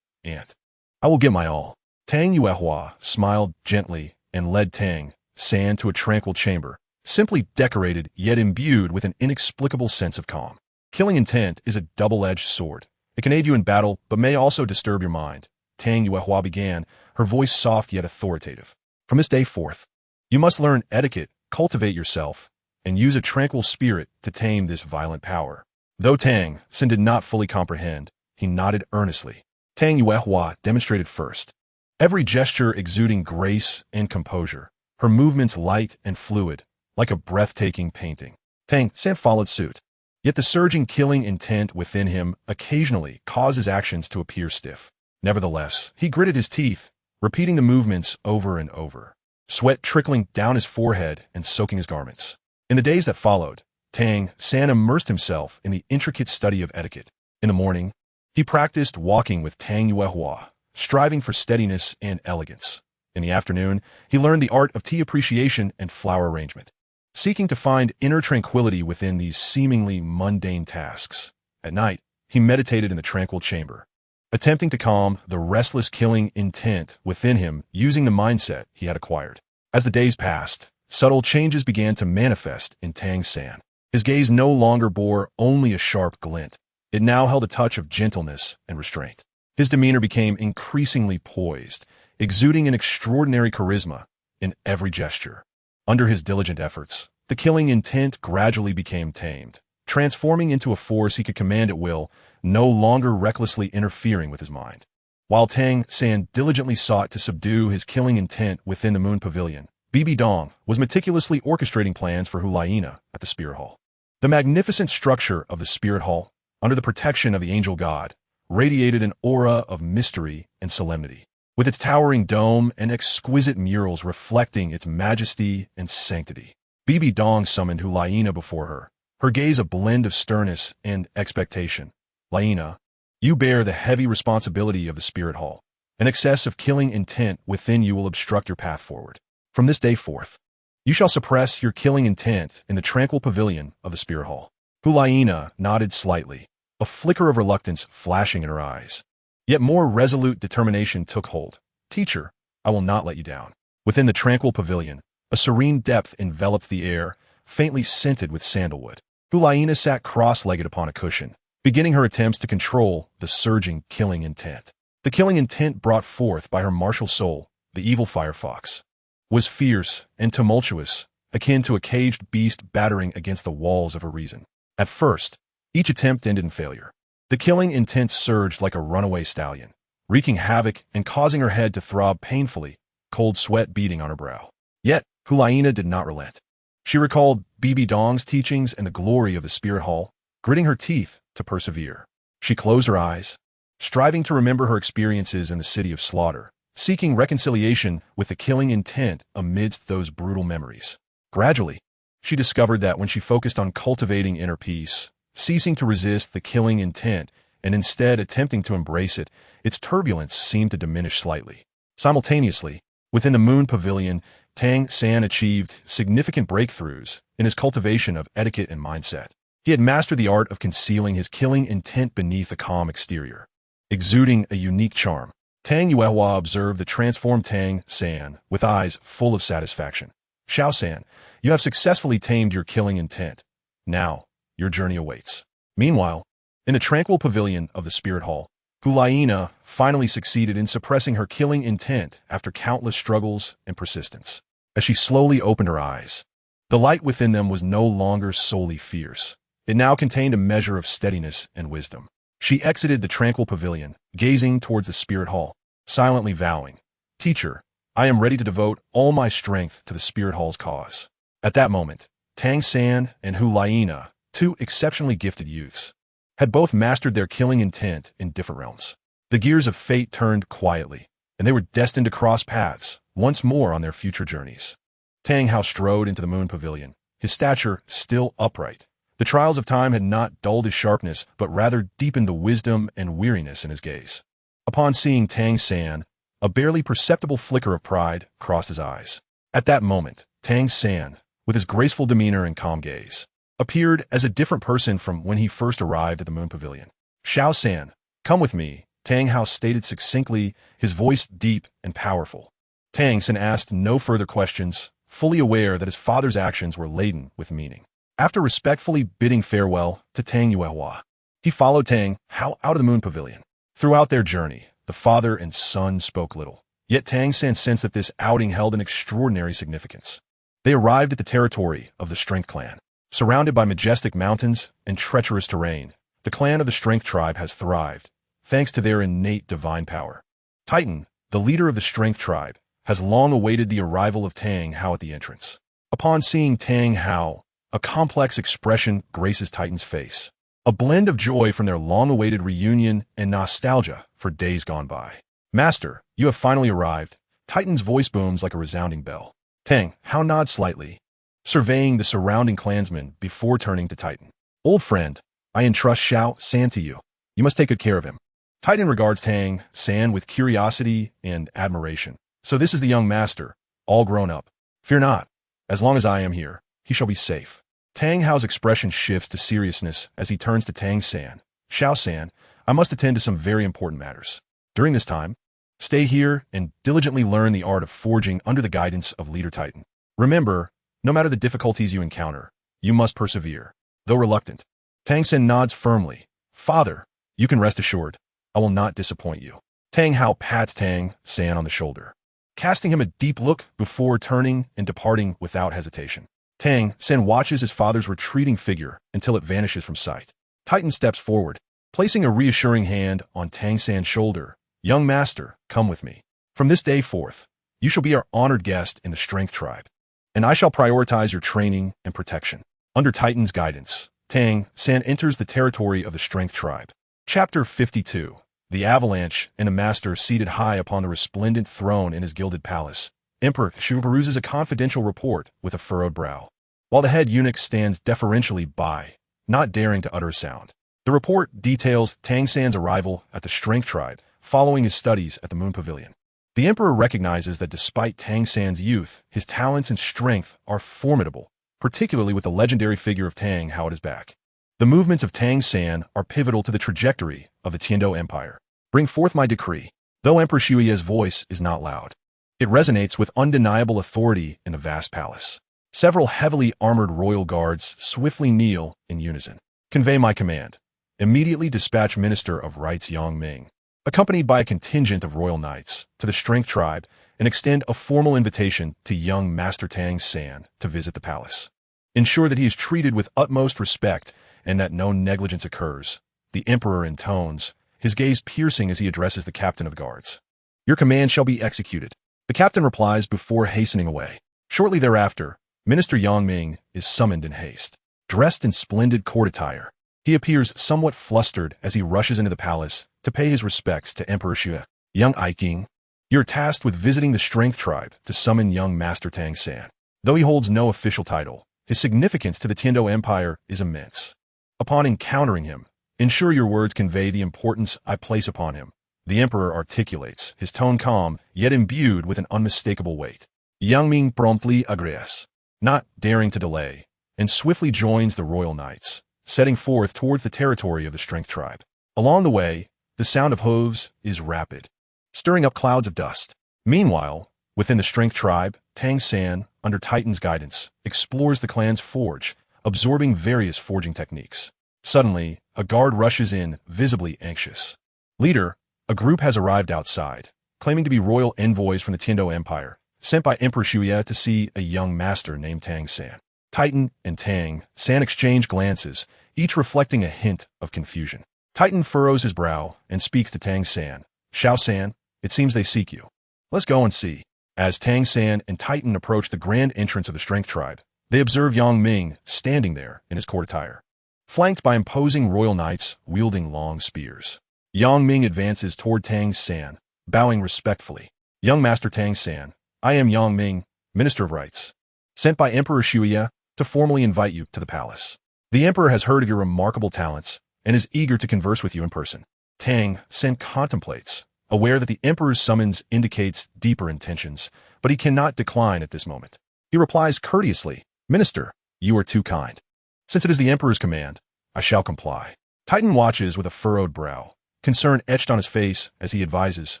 "Aunt, I will give my all." Tang Yuehua smiled gently and led Tang San to a tranquil chamber, simply decorated yet imbued with an inexplicable sense of calm. Killing intent is a double-edged sword. It can aid you in battle, but may also disturb your mind. Tang Yuehua began, her voice soft yet authoritative. "From this day forth, you must learn etiquette, cultivate yourself, and use a tranquil spirit to tame this violent power." Though Tang San did not fully comprehend, he nodded earnestly. Tang Yuehua demonstrated first, every gesture exuding grace and composure, her movements light and fluid, like a breathtaking painting. Tang San followed suit. Yet the surging killing intent within him occasionally caused his actions to appear stiff. Nevertheless, he gritted his teeth, repeating the movements over and over, sweat trickling down his forehead and soaking his garments. In the days that followed, Tang San immersed himself in the intricate study of etiquette. In the morning, he practiced walking with Tang Yuehua, striving for steadiness and elegance. In the afternoon, he learned the art of tea appreciation and flower arrangement, seeking to find inner tranquility within these seemingly mundane tasks. At night, he meditated in the tranquil chamber, attempting to calm the restless killing intent within him using the mindset he had acquired. As the days passed, subtle changes began to manifest in Tang San. His gaze no longer bore only a sharp glint. It now held a touch of gentleness and restraint. His demeanor became increasingly poised, exuding an extraordinary charisma in every gesture. Under his diligent efforts, the killing intent gradually became tamed, transforming into a force he could command at will, no longer recklessly interfering with his mind. While Tang San diligently sought to subdue his killing intent within the Moon Pavilion, Bibi Dong was meticulously orchestrating plans for Hulaina at the Spirit Hall. The magnificent structure of the Spirit Hall, under the protection of the angel god, radiated an aura of mystery and solemnity, with its towering dome and exquisite murals reflecting its majesty and sanctity. Bibi Dong summoned Hulaina before her, her gaze a blend of sternness and expectation. Laina, you bear the heavy responsibility of the Spirit Hall. An excess of killing intent within you will obstruct your path forward. From this day forth, you shall suppress your killing intent in the tranquil pavilion of the Spirit Hall. Hulaina nodded slightly, a flicker of reluctance flashing in her eyes. Yet more resolute determination took hold. Teacher, I will not let you down. Within the tranquil pavilion, a serene depth enveloped the air, faintly scented with sandalwood. Hulaina sat cross-legged upon a cushion, beginning her attempts to control the surging killing intent. The killing intent brought forth by her martial soul, the evil firefox, was fierce and tumultuous, akin to a caged beast battering against the walls of her reason. At first, each attempt ended in failure. The killing intent surged like a runaway stallion, wreaking havoc and causing her head to throb painfully, cold sweat beading on her brow. Yet, Hulaina did not relent. She recalled Bibi Dong's teachings and the glory of the Spirit Hall, gritting her teeth to persevere. She closed her eyes, striving to remember her experiences in the city of slaughter, seeking reconciliation with the killing intent amidst those brutal memories. Gradually, she discovered that when she focused on cultivating inner peace, ceasing to resist the killing intent and instead attempting to embrace it, its turbulence seemed to diminish slightly. Simultaneously, within the Moon Pavilion, Tang San achieved significant breakthroughs in his cultivation of etiquette and mindset. He had mastered the art of concealing his killing intent beneath a calm exterior. Exuding a unique charm, Tang Yuehua observed the transformed Tang San with eyes full of satisfaction. Xiao San, you have successfully tamed your killing intent. Now, your journey awaits. Meanwhile, in the tranquil pavilion of the Spirit Hall, Hulaina finally succeeded in suppressing her killing intent after countless struggles and persistence. As she slowly opened her eyes, the light within them was no longer solely fierce. It now contained a measure of steadiness and wisdom. She exited the tranquil pavilion, gazing towards the Spirit Hall, silently vowing, Teacher, I am ready to devote all my strength to the Spirit Hall's cause. At that moment, Tang San and Hulaina, two exceptionally gifted youths, had both mastered their killing intent in different realms. The gears of fate turned quietly, and they were destined to cross paths once more on their future journeys. Tang Hao strode into the Moon Pavilion, his stature still upright. The trials of time had not dulled his sharpness, but rather deepened the wisdom and weariness in his gaze. Upon seeing Tang San, a barely perceptible flicker of pride crossed his eyes. At that moment, Tang San, with his graceful demeanor and calm gaze, appeared as a different person from when he first arrived at the Moon Pavilion. Xiao San, come with me, Tang Hao stated succinctly, his voice deep and powerful. Tang San asked no further questions, fully aware that his father's actions were laden with meaning. After respectfully bidding farewell to Tang Yuehua, he followed Tang Hao out of the Moon Pavilion. Throughout their journey, the father and son spoke little. Yet Tang San sensed that this outing held an extraordinary significance. They arrived at the territory of the Strength Clan. Surrounded by majestic mountains and treacherous terrain, the clan of the Strength Tribe has thrived, thanks to their innate divine power. Titan, the leader of the Strength Tribe, has long awaited the arrival of Tang Hao at the entrance. Upon seeing Tang Hao, a complex expression graces Titan's face, a blend of joy from their long-awaited reunion and nostalgia for days gone by. Master, you have finally arrived. Titan's voice booms like a resounding bell. Tang Hao nods slightly, surveying the surrounding clansmen before turning to Titan. Old friend, I entrust Xiao San to you. You must take good care of him. Titan regards Tang San with curiosity and admiration. So this is the young master, all grown up. Fear not. As long as I am here, he shall be safe. Tang Hao's expression shifts to seriousness as he turns to Tang San. Xiao San, I must attend to some very important matters. During this time, stay here and diligently learn the art of forging under the guidance of Leader Titan. Remember, no matter the difficulties you encounter, you must persevere, though reluctant. Tang San nods firmly. Father, you can rest assured, I will not disappoint you. Tang Hao pats Tang San on the shoulder, casting him a deep look before turning and departing without hesitation. Tang San watches his father's retreating figure until it vanishes from sight. Titan steps forward, placing a reassuring hand on Tang San's shoulder, "Young master, come with me. From this day forth, you shall be our honored guest in the Strength Tribe, and I shall prioritize your training and protection." Under Titan's guidance, Tang San enters the territory of the Strength Tribe. Chapter 52. The Avalanche and a master seated high upon the resplendent throne in his gilded palace. Emperor Shu peruses a confidential report with a furrowed brow, while the head eunuch stands deferentially by, not daring to utter a sound. The report details Tang San's arrival at the Strength Tribe following his studies at the Moon Pavilion. The emperor recognizes that despite Tang San's youth, his talents and strength are formidable, particularly with the legendary figure of Tang Hao at his back. The movements of Tang San are pivotal to the trajectory of the Tiando Empire. Bring forth my decree. Though Emperor Shuya's voice is not loud, it resonates with undeniable authority in the vast palace. Several heavily armored royal guards swiftly kneel in unison. Convey my command. Immediately dispatch Minister of Rights Yang Ming, accompanied by a contingent of royal knights, to the Strength Tribe and extend a formal invitation to young Master Tang San to visit the palace. Ensure that he is treated with utmost respect and that no negligence occurs. The emperor intones, his gaze piercing as he addresses the captain of guards. Your command shall be executed. The captain replies before hastening away. Shortly thereafter, Minister Yang Ming is summoned in haste. Dressed in splendid court attire, he appears somewhat flustered as he rushes into the palace to pay his respects to Emperor Xue. Young Aiking, you're tasked with visiting the Strength Tribe to summon young Master Tang San. Though he holds no official title, his significance to the Tiando Empire is immense. Upon encountering him, ensure your words convey the importance I place upon him. The emperor articulates, his tone calm, yet imbued with an unmistakable weight. Yang Ming promptly agrees, not daring to delay, and swiftly joins the royal knights, setting forth towards the territory of the Strength Tribe. Along the way, the sound of hooves is rapid, stirring up clouds of dust. Meanwhile, within the Strength Tribe, Tang San, under Titan's guidance, explores the clan's forge, absorbing various forging techniques. Suddenly, a guard rushes in, visibly anxious. Leader, a group has arrived outside, claiming to be royal envoys from the Tiando Empire, sent by Emperor Shuya to see a young master named Tang San. Titan and Tang San exchange glances, each reflecting a hint of confusion. Titan furrows his brow and speaks to Tang San. Shao San, it seems they seek you. Let's go and see. As Tang San and Titan approach the grand entrance of the Strength Tribe, they observe Yang Ming standing there in his court attire, flanked by imposing royal knights wielding long spears. Yang Ming advances toward Tang San, bowing respectfully. Young Master Tang San, I am Yang Ming, Minister of Rights, sent by Emperor Shuya to formally invite you to the palace. The emperor has heard of your remarkable talents and is eager to converse with you in person. Tang San contemplates, aware that the emperor's summons indicates deeper intentions, but he cannot decline at this moment. He replies courteously, Minister, you are too kind. Since it is the emperor's command, I shall comply. Titan watches with a furrowed brow, concern etched on his face as he advises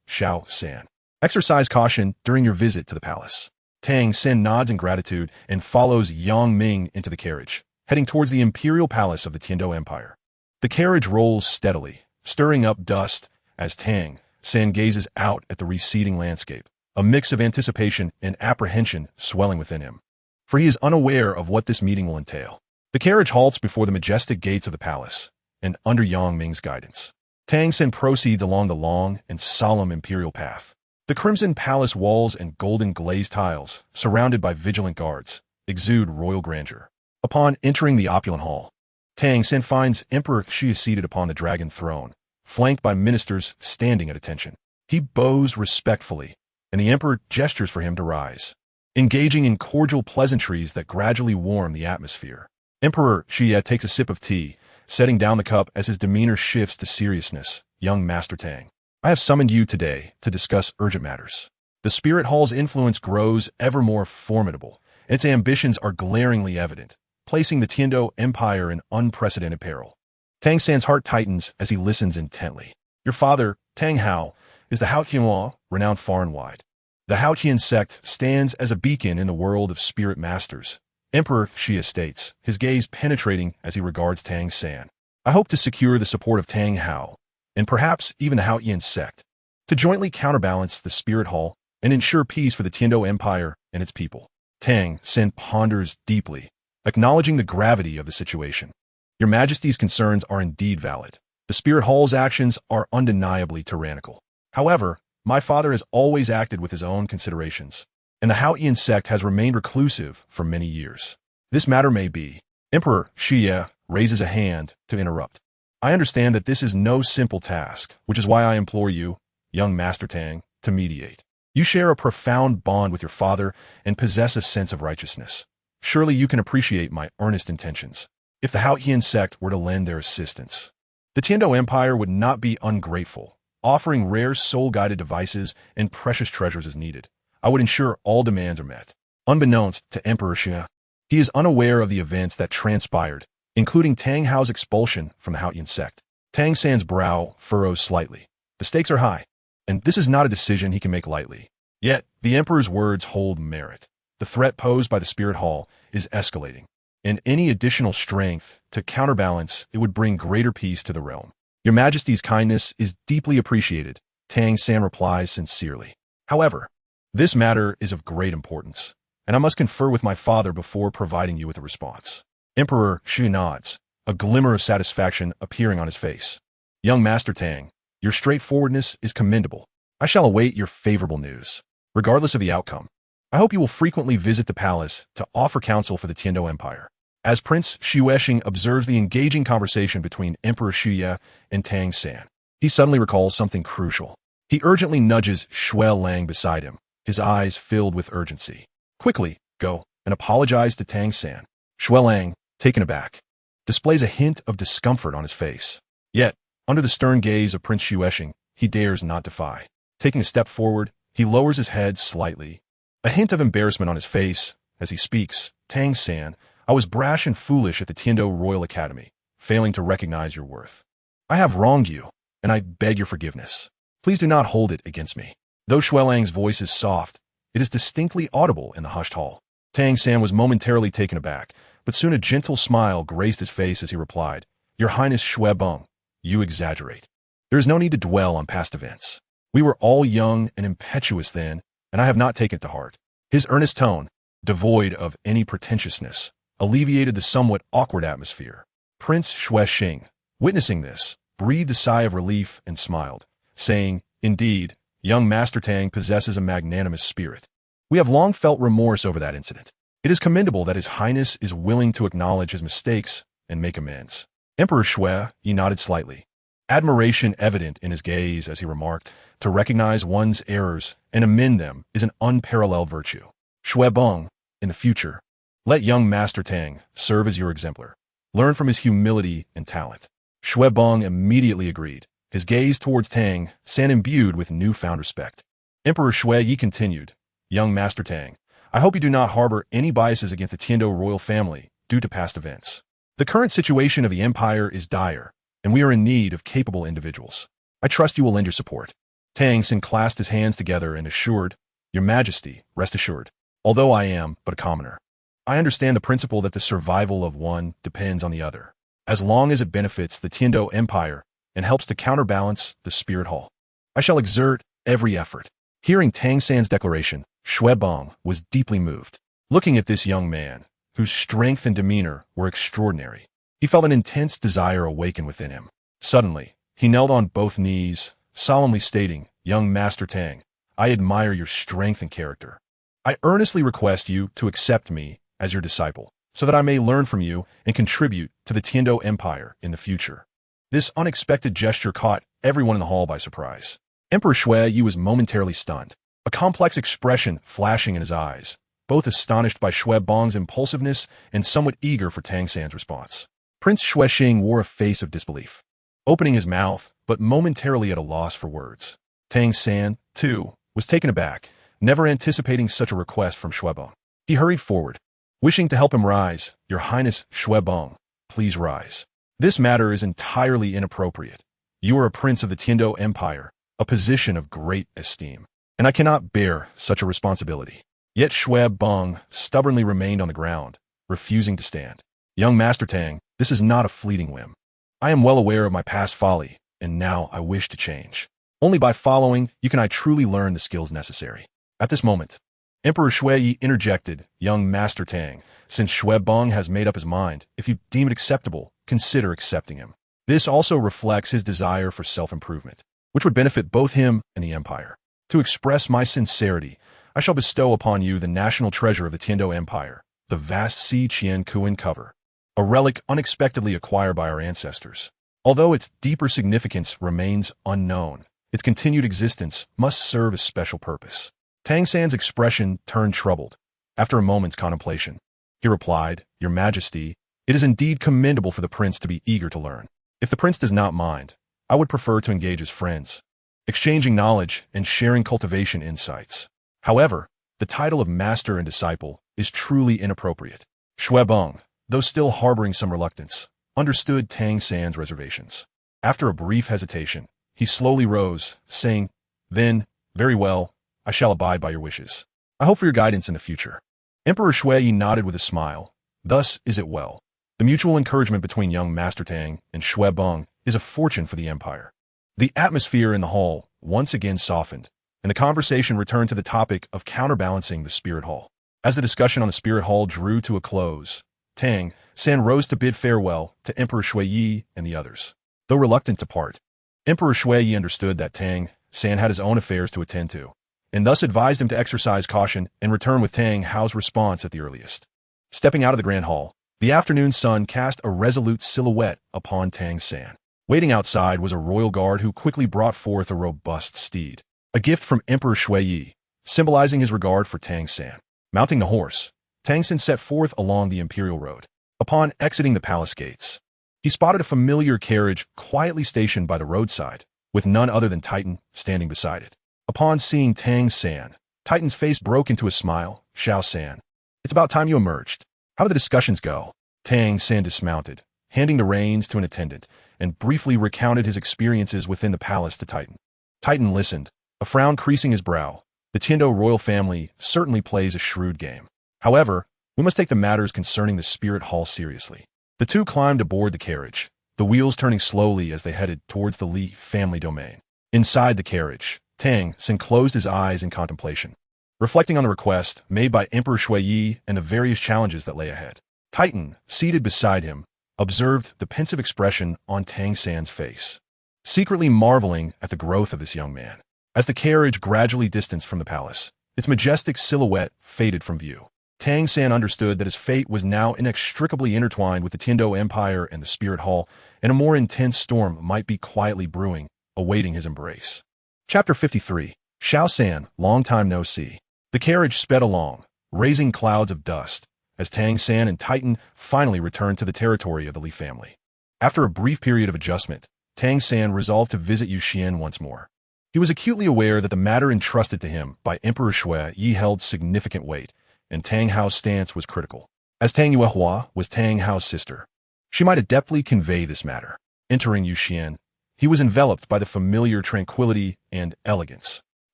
Shao San. Exercise caution during your visit to the palace. Tang San nods in gratitude and follows Yang Ming into the carriage, heading towards the imperial palace of the Tiando Empire. The carriage rolls steadily, stirring up dust as Tang San gazes out at the receding landscape, a mix of anticipation and apprehension swelling within him. For he is unaware of what this meeting will entail. The carriage halts before the majestic gates of the palace, and under Yang Ming's guidance, Tang San proceeds along the long and solemn imperial path. The crimson palace walls and golden glazed tiles, surrounded by vigilant guards, exude royal grandeur. Upon entering the opulent hall, Tang San finds Emperor Xi seated upon the dragon throne, flanked by ministers standing at attention. He bows respectfully, and the emperor gestures for him to rise, engaging in cordial pleasantries that gradually warm the atmosphere. Emperor Xie takes a sip of tea, setting down the cup as his demeanor shifts to seriousness. Young Master Tang, I have summoned you today to discuss urgent matters. The Spirit Hall's influence grows ever more formidable, and its ambitions are glaringly evident, placing the Tiando Empire in unprecedented peril. Tang San's heart tightens as he listens intently. Your father, Tang Hao, is the Haotian, renowned far and wide. The Haotian sect stands as a beacon in the world of spirit masters. Emperor Xie states, his gaze penetrating as he regards Tang San. I hope to secure the support of Tang Hao, and perhaps even the Haotian sect, to jointly counterbalance the Spirit Hall and ensure peace for the Tiando Empire and its people. Tang San ponders deeply, acknowledging the gravity of the situation. Your Majesty's concerns are indeed valid. The Spirit Hall's actions are undeniably tyrannical. However, my father has always acted with his own considerations, and the Haotian sect has remained reclusive for many years. This matter may be. Emperor Shiye raises a hand to interrupt. I understand that this is no simple task, which is why I implore you, young Master Tang, to mediate. You share a profound bond with your father and possess a sense of righteousness. Surely you can appreciate my earnest intentions. If the Haotian sect were to lend their assistance, the Tiando Empire would not be ungrateful, offering rare soul-guided devices and precious treasures as needed. I would ensure all demands are met. Unbeknownst to Emperor Xia, he is unaware of the events that transpired, including Tang Hao's expulsion from the Haotian sect. Tang San's brow furrows slightly. The stakes are high, and this is not a decision he can make lightly. Yet, the Emperor's words hold merit. The threat posed by the Spirit Hall is escalating, and any additional strength to counterbalance it would bring greater peace to the realm. Your Majesty's kindness is deeply appreciated, Tang San replies sincerely. However, this matter is of great importance, and I must confer with my father before providing you with a response. Emperor Xu nods, a glimmer of satisfaction appearing on his face. Young Master Tang, your straightforwardness is commendable. I shall await your favorable news. Regardless of the outcome, I hope you will frequently visit the palace to offer counsel for the Tiando Empire. As Prince Xuexing observes the engaging conversation between Emperor Shiye and Tang San, he suddenly recalls something crucial. He urgently nudges SoulLand beside him, his eyes filled with urgency. Quickly, go and apologize to Tang San. SoulLand, taken aback, displays a hint of discomfort on his face. Yet, under the stern gaze of Prince Xuexing, he dares not defy. Taking a step forward, he lowers his head slightly, a hint of embarrassment on his face. As he speaks, Tang San, I was brash and foolish at the Tiando Royal Academy, failing to recognize your worth. I have wronged you, and I beg your forgiveness. Please do not hold it against me. Though SoulLand's voice is soft, it is distinctly audible in the hushed hall. Tang San was momentarily taken aback, but soon a gentle smile graced his face as he replied, Your Highness Xuebeng, you exaggerate. There is no need to dwell on past events. We were all young and impetuous then, and I have not taken it to heart. His earnest tone, devoid of any pretentiousness, alleviated the somewhat awkward atmosphere. Prince Xuexing, witnessing this, breathed a sigh of relief and smiled, saying, Indeed, young Master Tang possesses a magnanimous spirit. We have long felt remorse over that incident. It is commendable that His Highness is willing to acknowledge his mistakes and make amends. Emperor Xue, he nodded slightly, admiration evident in his gaze as he remarked, to recognize one's errors and amend them is an unparalleled virtue. Xuebeng, in the future, let young Master Tang serve as your exemplar. Learn from his humility and talent. Xuebeng immediately agreed, his gaze towards Tang San imbued with newfound respect. Emperor Xue Yi continued, Young Master Tang, I hope you do not harbor any biases against the Tiando royal family due to past events. The current situation of the empire is dire, and we are in need of capable individuals. I trust you will lend your support. Tang San clasped his hands together and assured, Your Majesty, rest assured. Although I am but a commoner, I understand the principle that the survival of one depends on the other, as long as it benefits the Tiando Empire and helps to counterbalance the Spirit Hall. I shall exert every effort. Hearing Tang San's declaration, Xuebeng was deeply moved. Looking at this young man, whose strength and demeanor were extraordinary, he felt an intense desire awaken within him. Suddenly, he knelt on both knees, solemnly stating, Young Master Tang, I admire your strength and character. I earnestly request you to accept me as your disciple, so that I may learn from you and contribute to the Tiando Empire in the future. This unexpected gesture caught everyone in the hall by surprise. Emperor Xue Yi was momentarily stunned, a complex expression flashing in his eyes, both astonished by Xuebeng's impulsiveness and somewhat eager for Tang San's response. Prince Xuexing wore a face of disbelief, opening his mouth, but momentarily at a loss for words. Tang San, too, was taken aback, never anticipating such a request from Xuebeng. He hurried forward, wishing to help him rise. Your Highness Xuebeng, please rise. This matter is entirely inappropriate. You are a prince of the Tiando Empire, a position of great esteem, and I cannot bear such a responsibility. Yet Xuebeng stubbornly remained on the ground, refusing to stand. Young Master Tang, this is not a fleeting whim. I am well aware of my past folly, and now I wish to change. Only by following you can I truly learn the skills necessary. At this moment, Emperor Xue Yi interjected, Young Master Tang, since Xuebeng has made up his mind, if you deem it acceptable, consider accepting him. This also reflects his desire for self-improvement. which would benefit both him and the Empire. To express my sincerity, I shall bestow upon you the national treasure of the Tiando Empire, the vast Si Qian Kuan cover, a relic unexpectedly acquired by our ancestors. Although its deeper significance remains unknown, its continued existence must serve a special purpose. Tang San's expression turned troubled. After a moment's contemplation, he replied, Your Majesty, it is indeed commendable for the prince to be eager to learn. If the prince does not mind, I would prefer to engage as friends, exchanging knowledge and sharing cultivation insights. However, the title of master and disciple is truly inappropriate. Shui Beng, though still harboring some reluctance, understood Tang San's reservations. After a brief hesitation, he slowly rose, saying, Then, very well, I shall abide by your wishes. I hope for your guidance in the future. Emperor Shui nodded with a smile. Thus is it well. The mutual encouragement between young Master Tang and Shui Beng is a fortune for the empire. The atmosphere in the hall once again softened, and the conversation returned to the topic of counterbalancing the spirit hall. As the discussion on the spirit hall drew to a close, Tang San rose to bid farewell to Emperor Shui and the others. Though reluctant to part, Emperor Shui understood that Tang San had his own affairs to attend to, and thus advised him to exercise caution and return with Tang Hao's response at the earliest. Stepping out of the grand hall, the afternoon sun cast a resolute silhouette upon Tang San. Waiting outside was a royal guard who quickly brought forth a robust steed, a gift from Emperor Shui, symbolizing his regard for Tang San. Mounting the horse, Tang San set forth along the imperial road. Upon exiting the palace gates, he spotted a familiar carriage quietly stationed by the roadside, with none other than Titan standing beside it. Upon seeing Tang San, Titan's face broke into a smile. Xiao San, it's about time you emerged. How did the discussions go? Tang San dismounted, handing the reins to an attendant, and briefly recounted his experiences within the palace to Titan. Titan listened, a frown creasing his brow. The Tiando royal family certainly plays a shrewd game. However, we must take the matters concerning the spirit hall seriously. The two climbed aboard the carriage, the wheels turning slowly as they headed towards the Li family domain. Inside the carriage, Tang San closed his eyes in contemplation, reflecting on the request made by Emperor Shui and the various challenges that lay ahead. Titan, seated beside him, observed the pensive expression on Tang San's face, secretly marveling at the growth of this young man. As the carriage gradually distanced from the palace, its majestic silhouette faded from view. Tang San understood that his fate was now inextricably intertwined with the Tiando Empire and the Spirit Hall, and a more intense storm might be quietly brewing, awaiting his embrace. Chapter 53. Xiao San, long time no see. The carriage sped along, raising clouds of dust, as Tang San and Titan finally returned to the territory of the Li family. After a brief period of adjustment, Tang San resolved to visit Yuxian once more. He was acutely aware that the matter entrusted to him by Emperor Shui held significant weight, and Tang Hao's stance was critical. As Tang Yuehua was Tang Hao's sister, she might adeptly convey this matter. Entering Yuxian, he was enveloped by the familiar tranquility and elegance.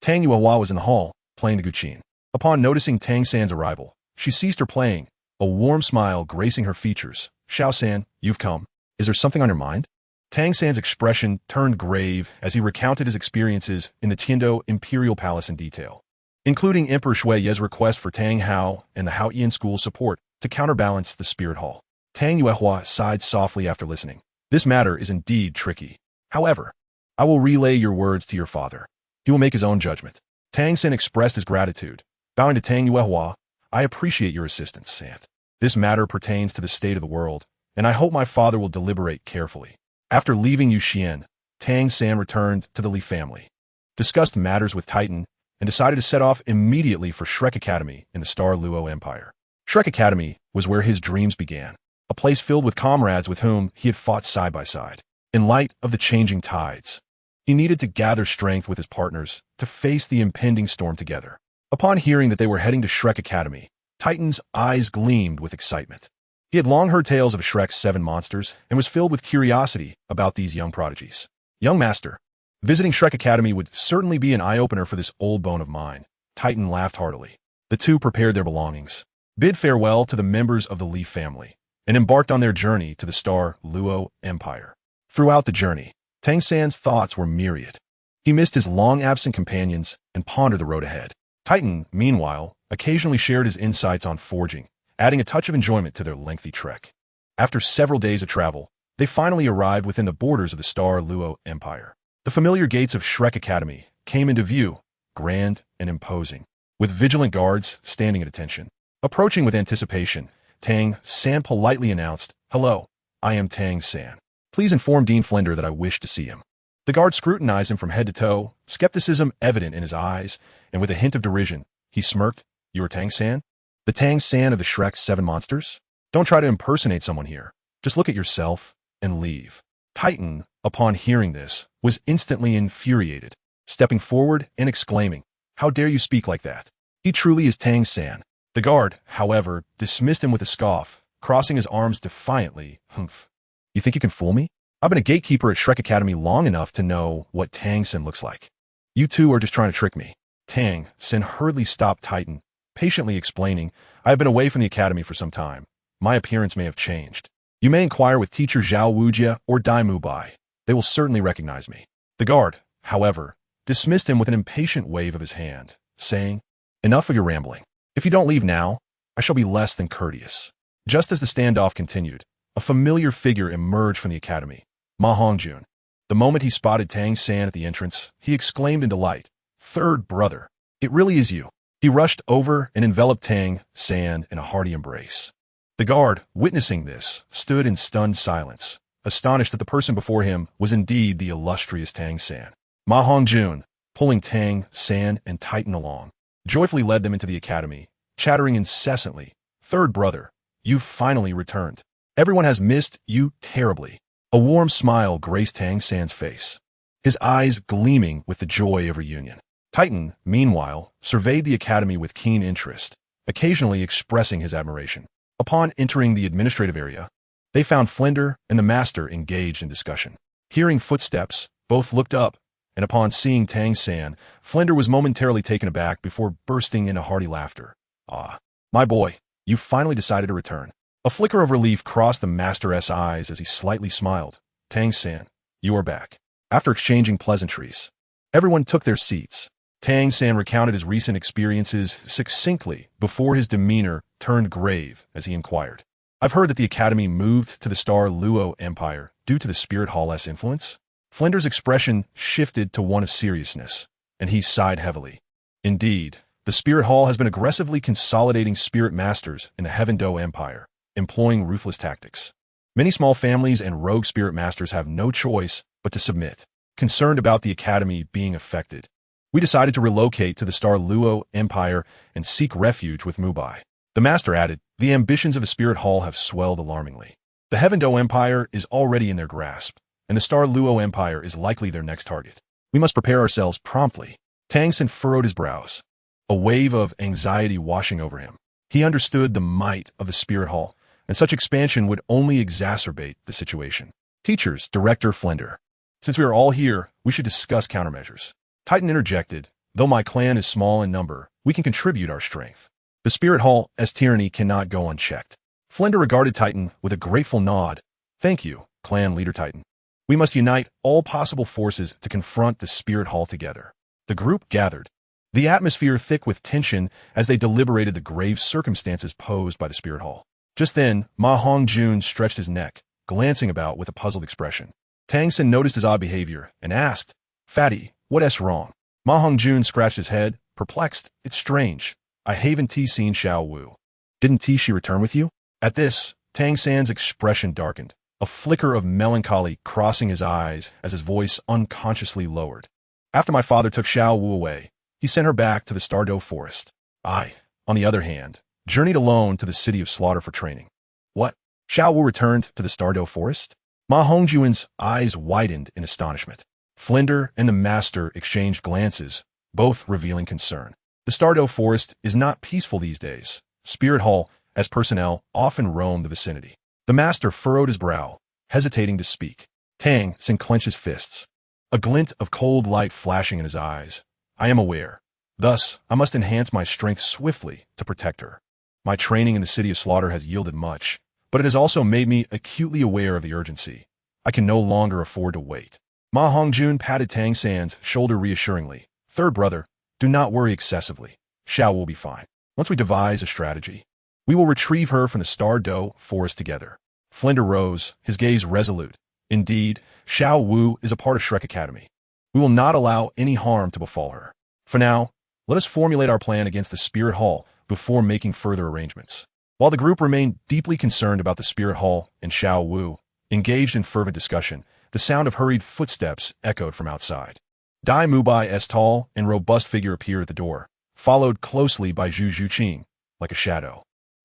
Tang Yuehua was in the hall, playing the guqin. Upon noticing Tang San's arrival, she ceased her playing, a warm smile gracing her features. Xiao San, you've come. Is there something on your mind? Tang San's expression turned grave as he recounted his experiences in the Tiando Imperial Palace in detail, including Emperor Shui's request for Tang Hao and the Haoyan School's support to counterbalance the Spirit Hall. Tang Yuehua sighed softly after listening. This matter is indeed tricky. However, I will relay your words to your father. He will make his own judgment. Tang San expressed his gratitude. Bowing to Tang Yuehua, I appreciate your assistance, Sant. This matter pertains to the state of the world, and I hope my father will deliberate carefully. After leaving Yuxian, Tang San returned to the Li family, discussed matters with Titan, and decided to set off immediately for Shrek Academy in the Star Luo Empire. Shrek Academy was where his dreams began, a place filled with comrades with whom he had fought side by side. In light of the changing tides, he needed to gather strength with his partners to face the impending storm together. Upon hearing that they were heading to Shrek Academy, Titan's eyes gleamed with excitement. He had long heard tales of Shrek's 7 monsters and was filled with curiosity about these young prodigies. Young master, visiting Shrek Academy would certainly be an eye-opener for this old bone of mine. Titan laughed heartily. The two prepared their belongings, bid farewell to the members of the Li family, and embarked on their journey to the Star Luo Empire. Throughout the journey, Tang San's thoughts were myriad. He missed his long-absent companions and pondered the road ahead. Titan, meanwhile, occasionally shared his insights on forging, adding a touch of enjoyment to their lengthy trek. After several days of travel, they finally arrived within the borders of the Star Luo Empire. The familiar gates of Shrek Academy came into view, grand and imposing, with vigilant guards standing at attention. Approaching with anticipation, Tang San politely announced, "Hello, I am Tang San. Please inform Dean Flender that I wish to see him." The guard scrutinized him from head to toe, skepticism evident in his eyes, and with a hint of derision, he smirked, "You are Tang San? The Tang San of the Shrek's 7 monsters? Don't try to impersonate someone here. Just look at yourself and leave." Titan, upon hearing this, was instantly infuriated, stepping forward and exclaiming, "How dare you speak like that? He truly is Tang San." The guard, however, dismissed him with a scoff, crossing his arms defiantly. "Humph. You think you can fool me? I've been a gatekeeper at Shrek Academy long enough to know what Tang San looks like. You two are just trying to trick me." Tang San hurriedly stopped Titan, patiently explaining, "I have been away from the academy for some time. My appearance may have changed. You may inquire with teacher Zhao Wujia or Dai Mubai. They will certainly recognize me." The guard, however, dismissed him with an impatient wave of his hand, saying, "Enough of your rambling. If you don't leave now, I shall be less than courteous." Just as the standoff continued, a familiar figure emerged from the academy, Ma Hongjun. The moment he spotted Tang San at the entrance, he exclaimed in delight, "Third brother, it really is you." He rushed over and enveloped Tang San in a hearty embrace. The guard, witnessing this, stood in stunned silence, astonished that the person before him was indeed the illustrious Tang San. Ma Hongjun, pulling Tang San and Titan along, joyfully led them into the academy, chattering incessantly, "Third brother, you've finally returned. Everyone has missed you terribly." A warm smile graced Tang San's face, his eyes gleaming with the joy of reunion. Titan, meanwhile, surveyed the academy with keen interest, occasionally expressing his admiration. Upon entering the administrative area, they found Flender and the master engaged in discussion. Hearing footsteps, both looked up, and upon seeing Tang San, Flender was momentarily taken aback before bursting into hearty laughter. "Ah, my boy, you finally decided to return." A flicker of relief crossed the master's eyes as he slightly smiled. "Tang San, you are back." After exchanging pleasantries, everyone took their seats. Tang San recounted his recent experiences succinctly before his demeanor turned grave as he inquired, "I've heard that the Academy moved to the Star Luo Empire due to the Spirit Hall's influence?" Flender's expression shifted to one of seriousness, and he sighed heavily. "Indeed, the Spirit Hall has been aggressively consolidating spirit masters in the Heaven Do Empire, employing ruthless tactics. Many small families and rogue spirit masters have no choice but to submit. Concerned about the Academy being affected, we decided to relocate to the Star Luo Empire and seek refuge with Mubai." The master added, "The ambitions of the Spirit Hall have swelled alarmingly. The Heaven Do Empire is already in their grasp, and the Star Luo Empire is likely their next target. We must prepare ourselves promptly." Tang San furrowed his brows, a wave of anxiety washing over him. He understood the might of the Spirit Hall, and such expansion would only exacerbate the situation. "Teachers, Director Flender, since we are all here, we should discuss countermeasures." Titan interjected, "Though my clan is small in number, we can contribute our strength. The Spirit Hall as tyranny cannot go unchecked." Flender regarded Titan with a grateful nod. "Thank you, clan leader Titan. We must unite all possible forces to confront the Spirit Hall together." The group gathered, the atmosphere thick with tension as they deliberated the grave circumstances posed by the Spirit Hall. Just then, Ma Hongjun stretched his neck, glancing about with a puzzled expression. Tang San noticed his odd behavior and asked, "Fatty, what's wrong?" Ma Hongjun scratched his head, perplexed. "It's strange. I haven't seen Xiao Wu. Didn't she return with you?" At this, Tang San's expression darkened, a flicker of melancholy crossing his eyes as his voice unconsciously lowered. "After my father took Xiao Wu away, he sent her back to the Stardo Forest. I, on the other hand, journeyed alone to the city of Slaughter for training." "What? Xiao Wu returned to the Stardo Forest?" Ma Hongjun's eyes widened in astonishment. Flender and the master exchanged glances, both revealing concern. "The Stardo Forest is not peaceful these days. Spirit Hall, as personnel, often roam the vicinity." The master furrowed his brow, hesitating to speak. Tang San clenched his fists, a glint of cold light flashing in his eyes. "I am aware. Thus, I must enhance my strength swiftly to protect her. My training in the city of Slaughter has yielded much, but it has also made me acutely aware of the urgency. I can no longer afford to wait." Ma Hongjun patted Tang San's shoulder reassuringly. "Third brother, do not worry excessively. Xiao will be fine. Once we devise a strategy, we will retrieve her from the Star Do Forest together." Flender rose, his gaze resolute. "Indeed, Xiao Wu is a part of Shrek Academy. We will not allow any harm to befall her. For now, let us formulate our plan against the Spirit Hall before making further arrangements. While the group remained deeply concerned about the Spirit Hall and Xiao Wu, engaged in fervent discussion, the sound of hurried footsteps echoed from outside. Dai Mubai's tall and robust figure appeared at the door, followed closely by Zhu Zhuqing, like a shadow.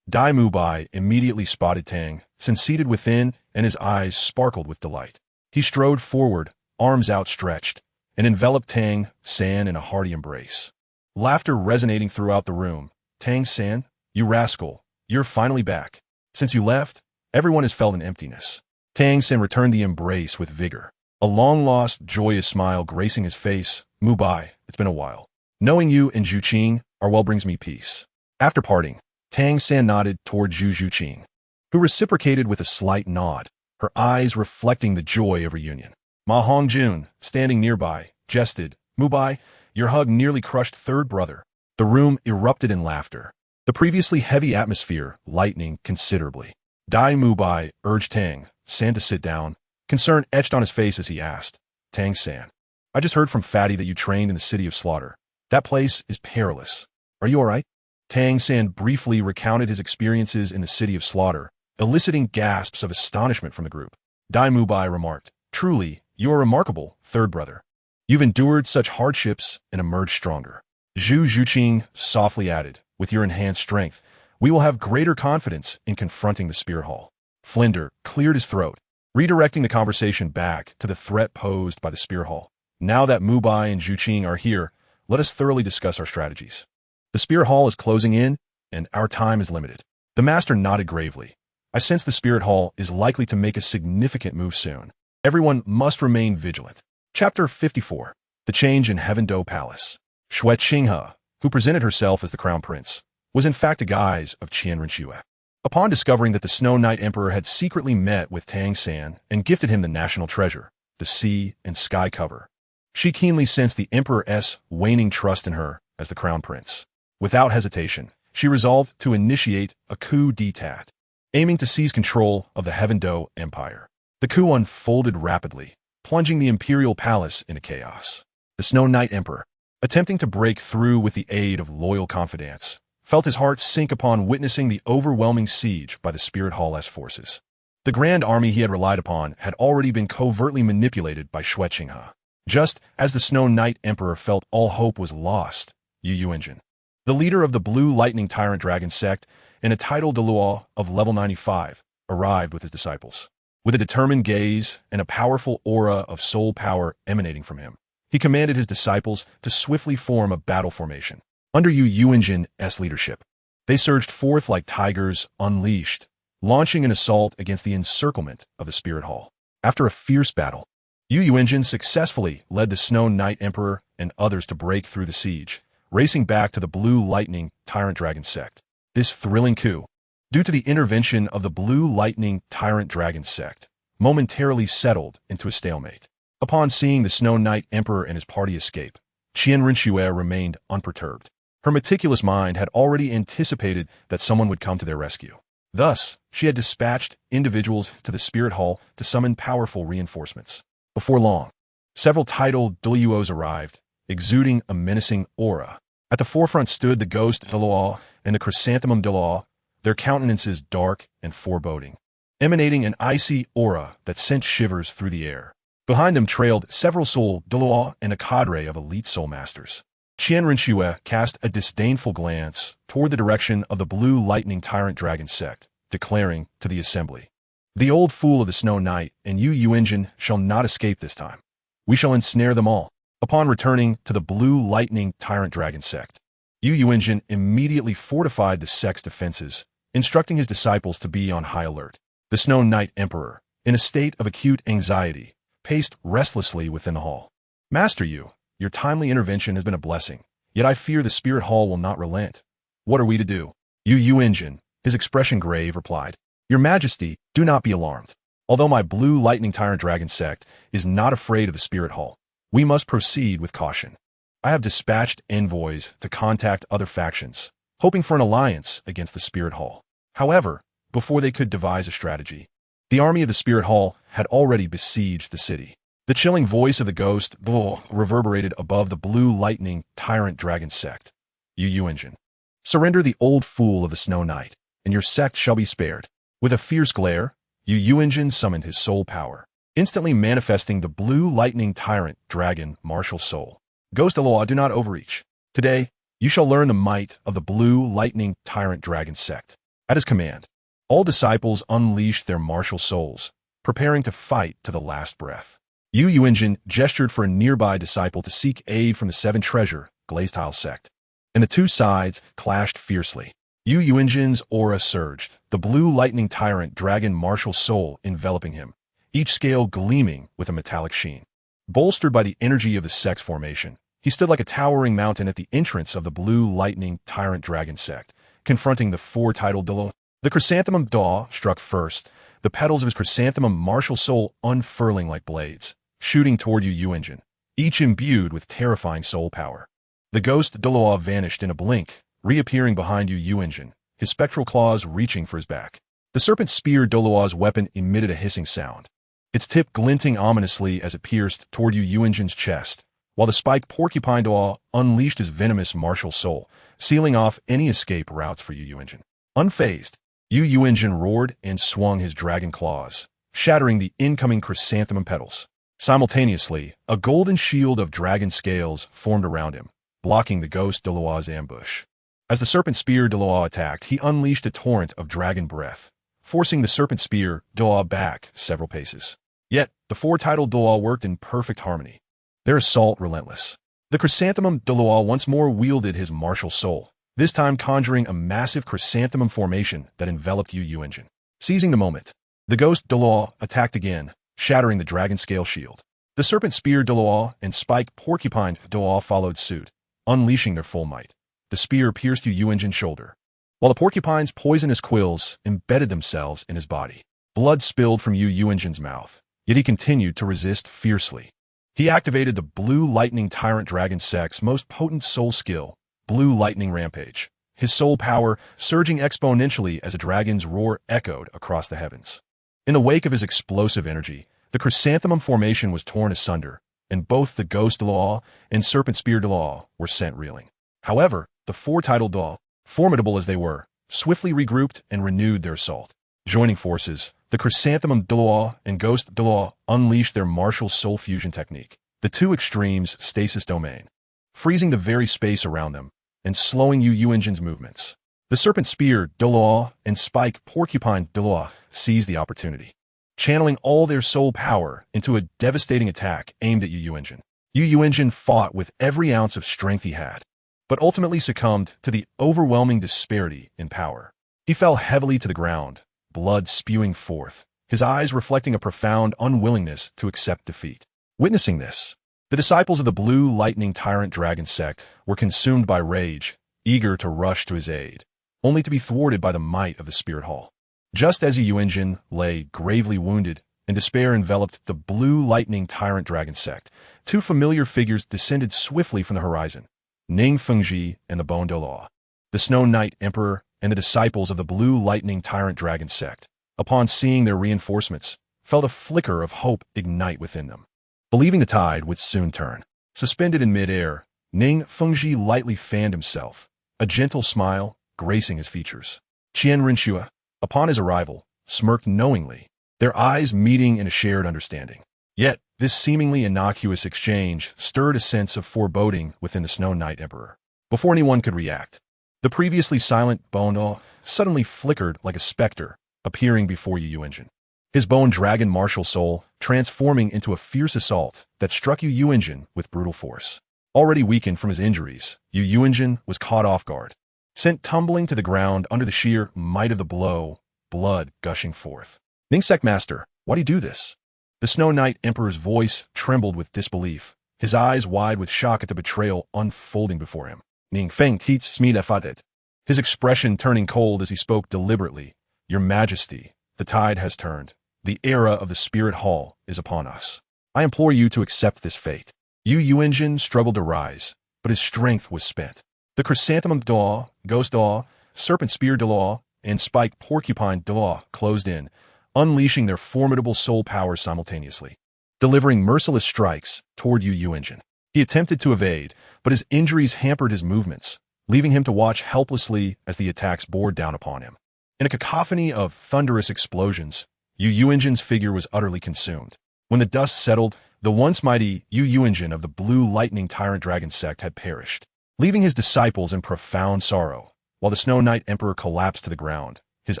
Dai Mubai immediately spotted Tang, seated within, and his eyes sparkled with delight. He strode forward, arms outstretched, and enveloped Tang San in a hearty embrace. Laughter resonating throughout the room. Tang San, you rascal, you're finally back. Since you left, everyone has felt an emptiness. Tang San returned the embrace with vigor, a long-lost, joyous smile gracing his face. Mubai, it's been a while. Knowing you and Zhuqing are well brings me peace. After parting, Tang San nodded toward Zhu Zhuqing, who reciprocated with a slight nod, her eyes reflecting the joy of reunion. Ma Hongjun, standing nearby, jested, Mubai, your hug nearly crushed third brother. The room erupted in laughter, the previously heavy atmosphere lightening considerably. Dai Mubai urged Tang San to sit down, concern etched on his face as he asked, Tang San, I just heard from Fatty that you trained in the city of slaughter. That place is perilous. Are you all right? Tang San briefly recounted his experiences in the city of slaughter, eliciting gasps of astonishment from the group. Dai Mubai remarked, truly, you are remarkable, third brother. You've endured such hardships and emerged stronger. Zhu Zhuqing softly added, with your enhanced strength, we will have greater confidence in confronting the Spirit Hall. Flinder cleared his throat, redirecting the conversation back to the threat posed by the Spirit Hall. Now that Mubai and Zhuqing are here, let us thoroughly discuss our strategies. The Spirit Hall is closing in, and our time is limited. The Master nodded gravely. I sense the Spirit Hall is likely to make a significant move soon. Everyone must remain vigilant. Chapter 54. The Change in Heaven Do Palace. Xue Qinghe, who presented herself as the Crown Prince, was in fact a guise of Qian Rinxue. Upon discovering that the Snow Knight Emperor had secretly met with Tang San and gifted him the national treasure, the sea and sky cover, she keenly sensed the Emperor's waning trust in her as the Crown Prince. Without hesitation, she resolved to initiate a coup d'etat, aiming to seize control of the Heaven Do Empire. The coup unfolded rapidly, plunging the imperial palace into chaos. The Snow Knight Emperor, attempting to break through with the aid of loyal confidants, felt his heart sink upon witnessing the overwhelming siege by the Spirit Hall's forces. The grand army he had relied upon had already been covertly manipulated by Xue Qinghe. Just as the Snow Knight Emperor felt all hope was lost, Yu Yuanjin, the leader of the Blue Lightning Tyrant Dragon sect and a titled Douluo of level 95, arrived with his disciples. With a determined gaze and a powerful aura of soul power emanating from him, he commanded his disciples to swiftly form a battle formation. Under Yu Yuanjin's leadership, they surged forth like tigers unleashed, launching an assault against the encirclement of the Spirit Hall. After a fierce battle, Yu Yuanjin successfully led the Snow Knight Emperor and others to break through the siege, racing back to the Blue Lightning Tyrant Dragon sect. This thrilling coup, due to the intervention of the Blue Lightning Tyrant Dragon sect, momentarily settled into a stalemate. Upon seeing the Snow Knight Emperor and his party escape, Qian Rinxue remained unperturbed. Her meticulous mind had already anticipated that someone would come to their rescue. Thus, she had dispatched individuals to the Spirit Hall to summon powerful reinforcements. Before long, several titled Douluos arrived, exuding a menacing aura. At the forefront stood the Ghost Douluo and the Chrysanthemum Douluo, their countenances dark and foreboding, emanating an icy aura that sent shivers through the air. Behind them trailed several Soul Douluo and a cadre of elite Soul Masters. Qian Rinxue cast a disdainful glance toward the direction of the Blue Lightning Tyrant Dragon sect, declaring to the assembly, the old fool of the Snow Knight and Yu Yuanjin shall not escape this time. We shall ensnare them all. Upon returning to the Blue Lightning Tyrant Dragon sect, Yu Yuanjin immediately fortified the sect's defenses, instructing his disciples to be on high alert. The Snow Knight Emperor, in a state of acute anxiety, paced restlessly within the hall. Master Yu, your timely intervention has been a blessing, yet I fear the Spirit Hall will not relent. What are we to do? Yu Yuanjin, his expression grave, replied, Your Majesty, do not be alarmed. Although my Blue Lightning Tyrant Dragon sect is not afraid of the Spirit Hall, we must proceed with caution. I have dispatched envoys to contact other factions, hoping for an alliance against the Spirit Hall. However, before they could devise a strategy, the army of the Spirit Hall had already besieged the city. The chilling voice of the ghost reverberated above the blue lightning tyrant dragon sect. Yu Engine. Surrender the old fool of the Snow Knight, and your sect shall be spared. With a fierce glare, Yu Engine summoned his soul power, instantly manifesting the blue lightning tyrant dragon martial soul. Ghost Douluo, do not overreach. Today, you shall learn the might of the blue lightning tyrant dragon sect. At his command, all disciples unleashed their martial souls, preparing to fight to the last breath. Yu Engine gestured for a nearby disciple to seek aid from the Seven Treasure Glazed sect, and the two sides clashed fiercely. Yu Engine's aura surged, the blue lightning tyrant dragon martial soul enveloping him, each scale gleaming with a metallic sheen. Bolstered by the energy of the sect's formation, he stood like a towering mountain at the entrance of the blue lightning tyrant dragon sect, confronting the four-titled Douluo. The chrysanthemum Daw struck first, the petals of his chrysanthemum martial soul unfurling like blades, shooting toward Yu Engine, each imbued with terrifying soul power. The ghost Douluo vanished in a blink, reappearing behind Yu Engine, his spectral claws reaching for his back. The serpent spear Douluo's weapon emitted a hissing sound, its tip glinting ominously as it pierced toward Yu Engine's chest, while the spiked porcupine Douluo unleashed his venomous martial soul, sealing off any escape routes for Yu Engine. Unfazed, Yu Engine roared and swung his dragon claws, shattering the incoming chrysanthemum petals. Simultaneously, a golden shield of dragon scales formed around him, blocking the ghost Douluo's ambush. As the serpent spear Douluo attacked, he unleashed a torrent of dragon breath, forcing the serpent spear Douluo back several paces. Yet, the four-titled Douluo worked in perfect harmony, their assault relentless. The chrysanthemum Douluo once more wielded his martial soul, this time conjuring a massive chrysanthemum formation that enveloped Yu Engine. Seizing the moment, the ghost Douluo attacked again, shattering the dragon scale shield. The serpent spear Douluo and spike porcupine Douluo followed suit, unleashing their full might. The spear pierced Yu Engine's shoulder, while the porcupine's poisonous quills embedded themselves in his body. Blood spilled from Yu Engine's mouth, yet he continued to resist fiercely. He activated the blue lightning tyrant dragon sect's most potent soul skill, Blue Lightning Rampage, his soul power surging exponentially as a dragon's roar echoed across the heavens. In the wake of his explosive energy, the chrysanthemum formation was torn asunder, and both the ghost Douluo and serpent spear Douluo were sent reeling. However, the four-titled Douluo, formidable as they were, swiftly regrouped and renewed their assault. Joining forces, the chrysanthemum Douluo and ghost Douluo unleashed their martial soul fusion technique, the two extremes stasis domain, freezing the very space around them and slowing Yu Engine's movements. The serpent spear Douluo and spike porcupine Douluo seized the opportunity, channeling all their soul power into a devastating attack aimed at Yu Engine. Yu Engine fought with every ounce of strength he had, but ultimately succumbed to the overwhelming disparity in power. He fell heavily to the ground, blood spewing forth, his eyes reflecting a profound unwillingness to accept defeat. Witnessing this, the disciples of the blue lightning tyrant dragon sect were consumed by rage, eager to rush to his aid, only to be thwarted by the might of the spirit hall. Just as Yu Engine lay gravely wounded and despair enveloped the blue lightning tyrant dragon sect, two familiar figures descended swiftly from the horizon, Ning Fengji and the Bone Douluo, the Snow Knight Emperor and the disciples of the blue lightning tyrant dragon sect, upon seeing their reinforcements, felt a flicker of hope ignite within them. Believing the tide would soon turn, suspended in mid-air, Ning Fengji lightly fanned himself, a gentle smile gracing his features. Qian Rinxue, upon his arrival, smirked knowingly, their eyes meeting in a shared understanding. Yet, this seemingly innocuous exchange stirred a sense of foreboding within the Snow Knight Emperor. Before anyone could react, the previously silent Bone suddenly flickered like a specter, appearing before Yu Engine, his bone dragon martial soul transforming into a fierce assault that struck Yu Engine with brutal force. Already weakened from his injuries, Yu Engine was caught off guard, sent tumbling to the ground under the sheer might of the blow, blood gushing forth. Ningsec Master, why do you do this? The Snow Knight Emperor's voice trembled with disbelief, his eyes wide with shock at the betrayal unfolding before him. Ning Feng Keats Smidafadet, his expression turning cold as he spoke deliberately. Your Majesty, the tide has turned. The era of the Spirit Hall is upon us. I implore you to accept this fate. Yu Engine struggled to rise, but his strength was spent. The chrysanthemum Douluo, ghost Douluo, serpent spear Douluo, and spike porcupine Douluo closed in, unleashing their formidable soul powers simultaneously. delivering merciless strikes toward Yu Engine. He attempted to evade, but his injuries hampered his movements, leaving him to watch helplessly as the attacks bore down upon him. In a cacophony of thunderous explosions, Yu Engine's figure was utterly consumed. When the dust settled, the once mighty Yu Engine of the Blue Lightning Tyrant Dragon sect had perished, leaving his disciples in profound sorrow, while the Snow Knight Emperor collapsed to the ground, his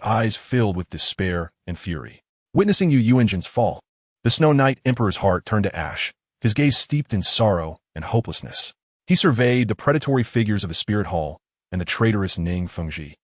eyes filled with despair and fury. Witnessing Yu Engine's fall, the Snow Knight Emperor's heart turned to ash, his gaze steeped in sorrow and hopelessness. He surveyed the predatory figures of the Spirit Hall and the traitorous Ning Fengji.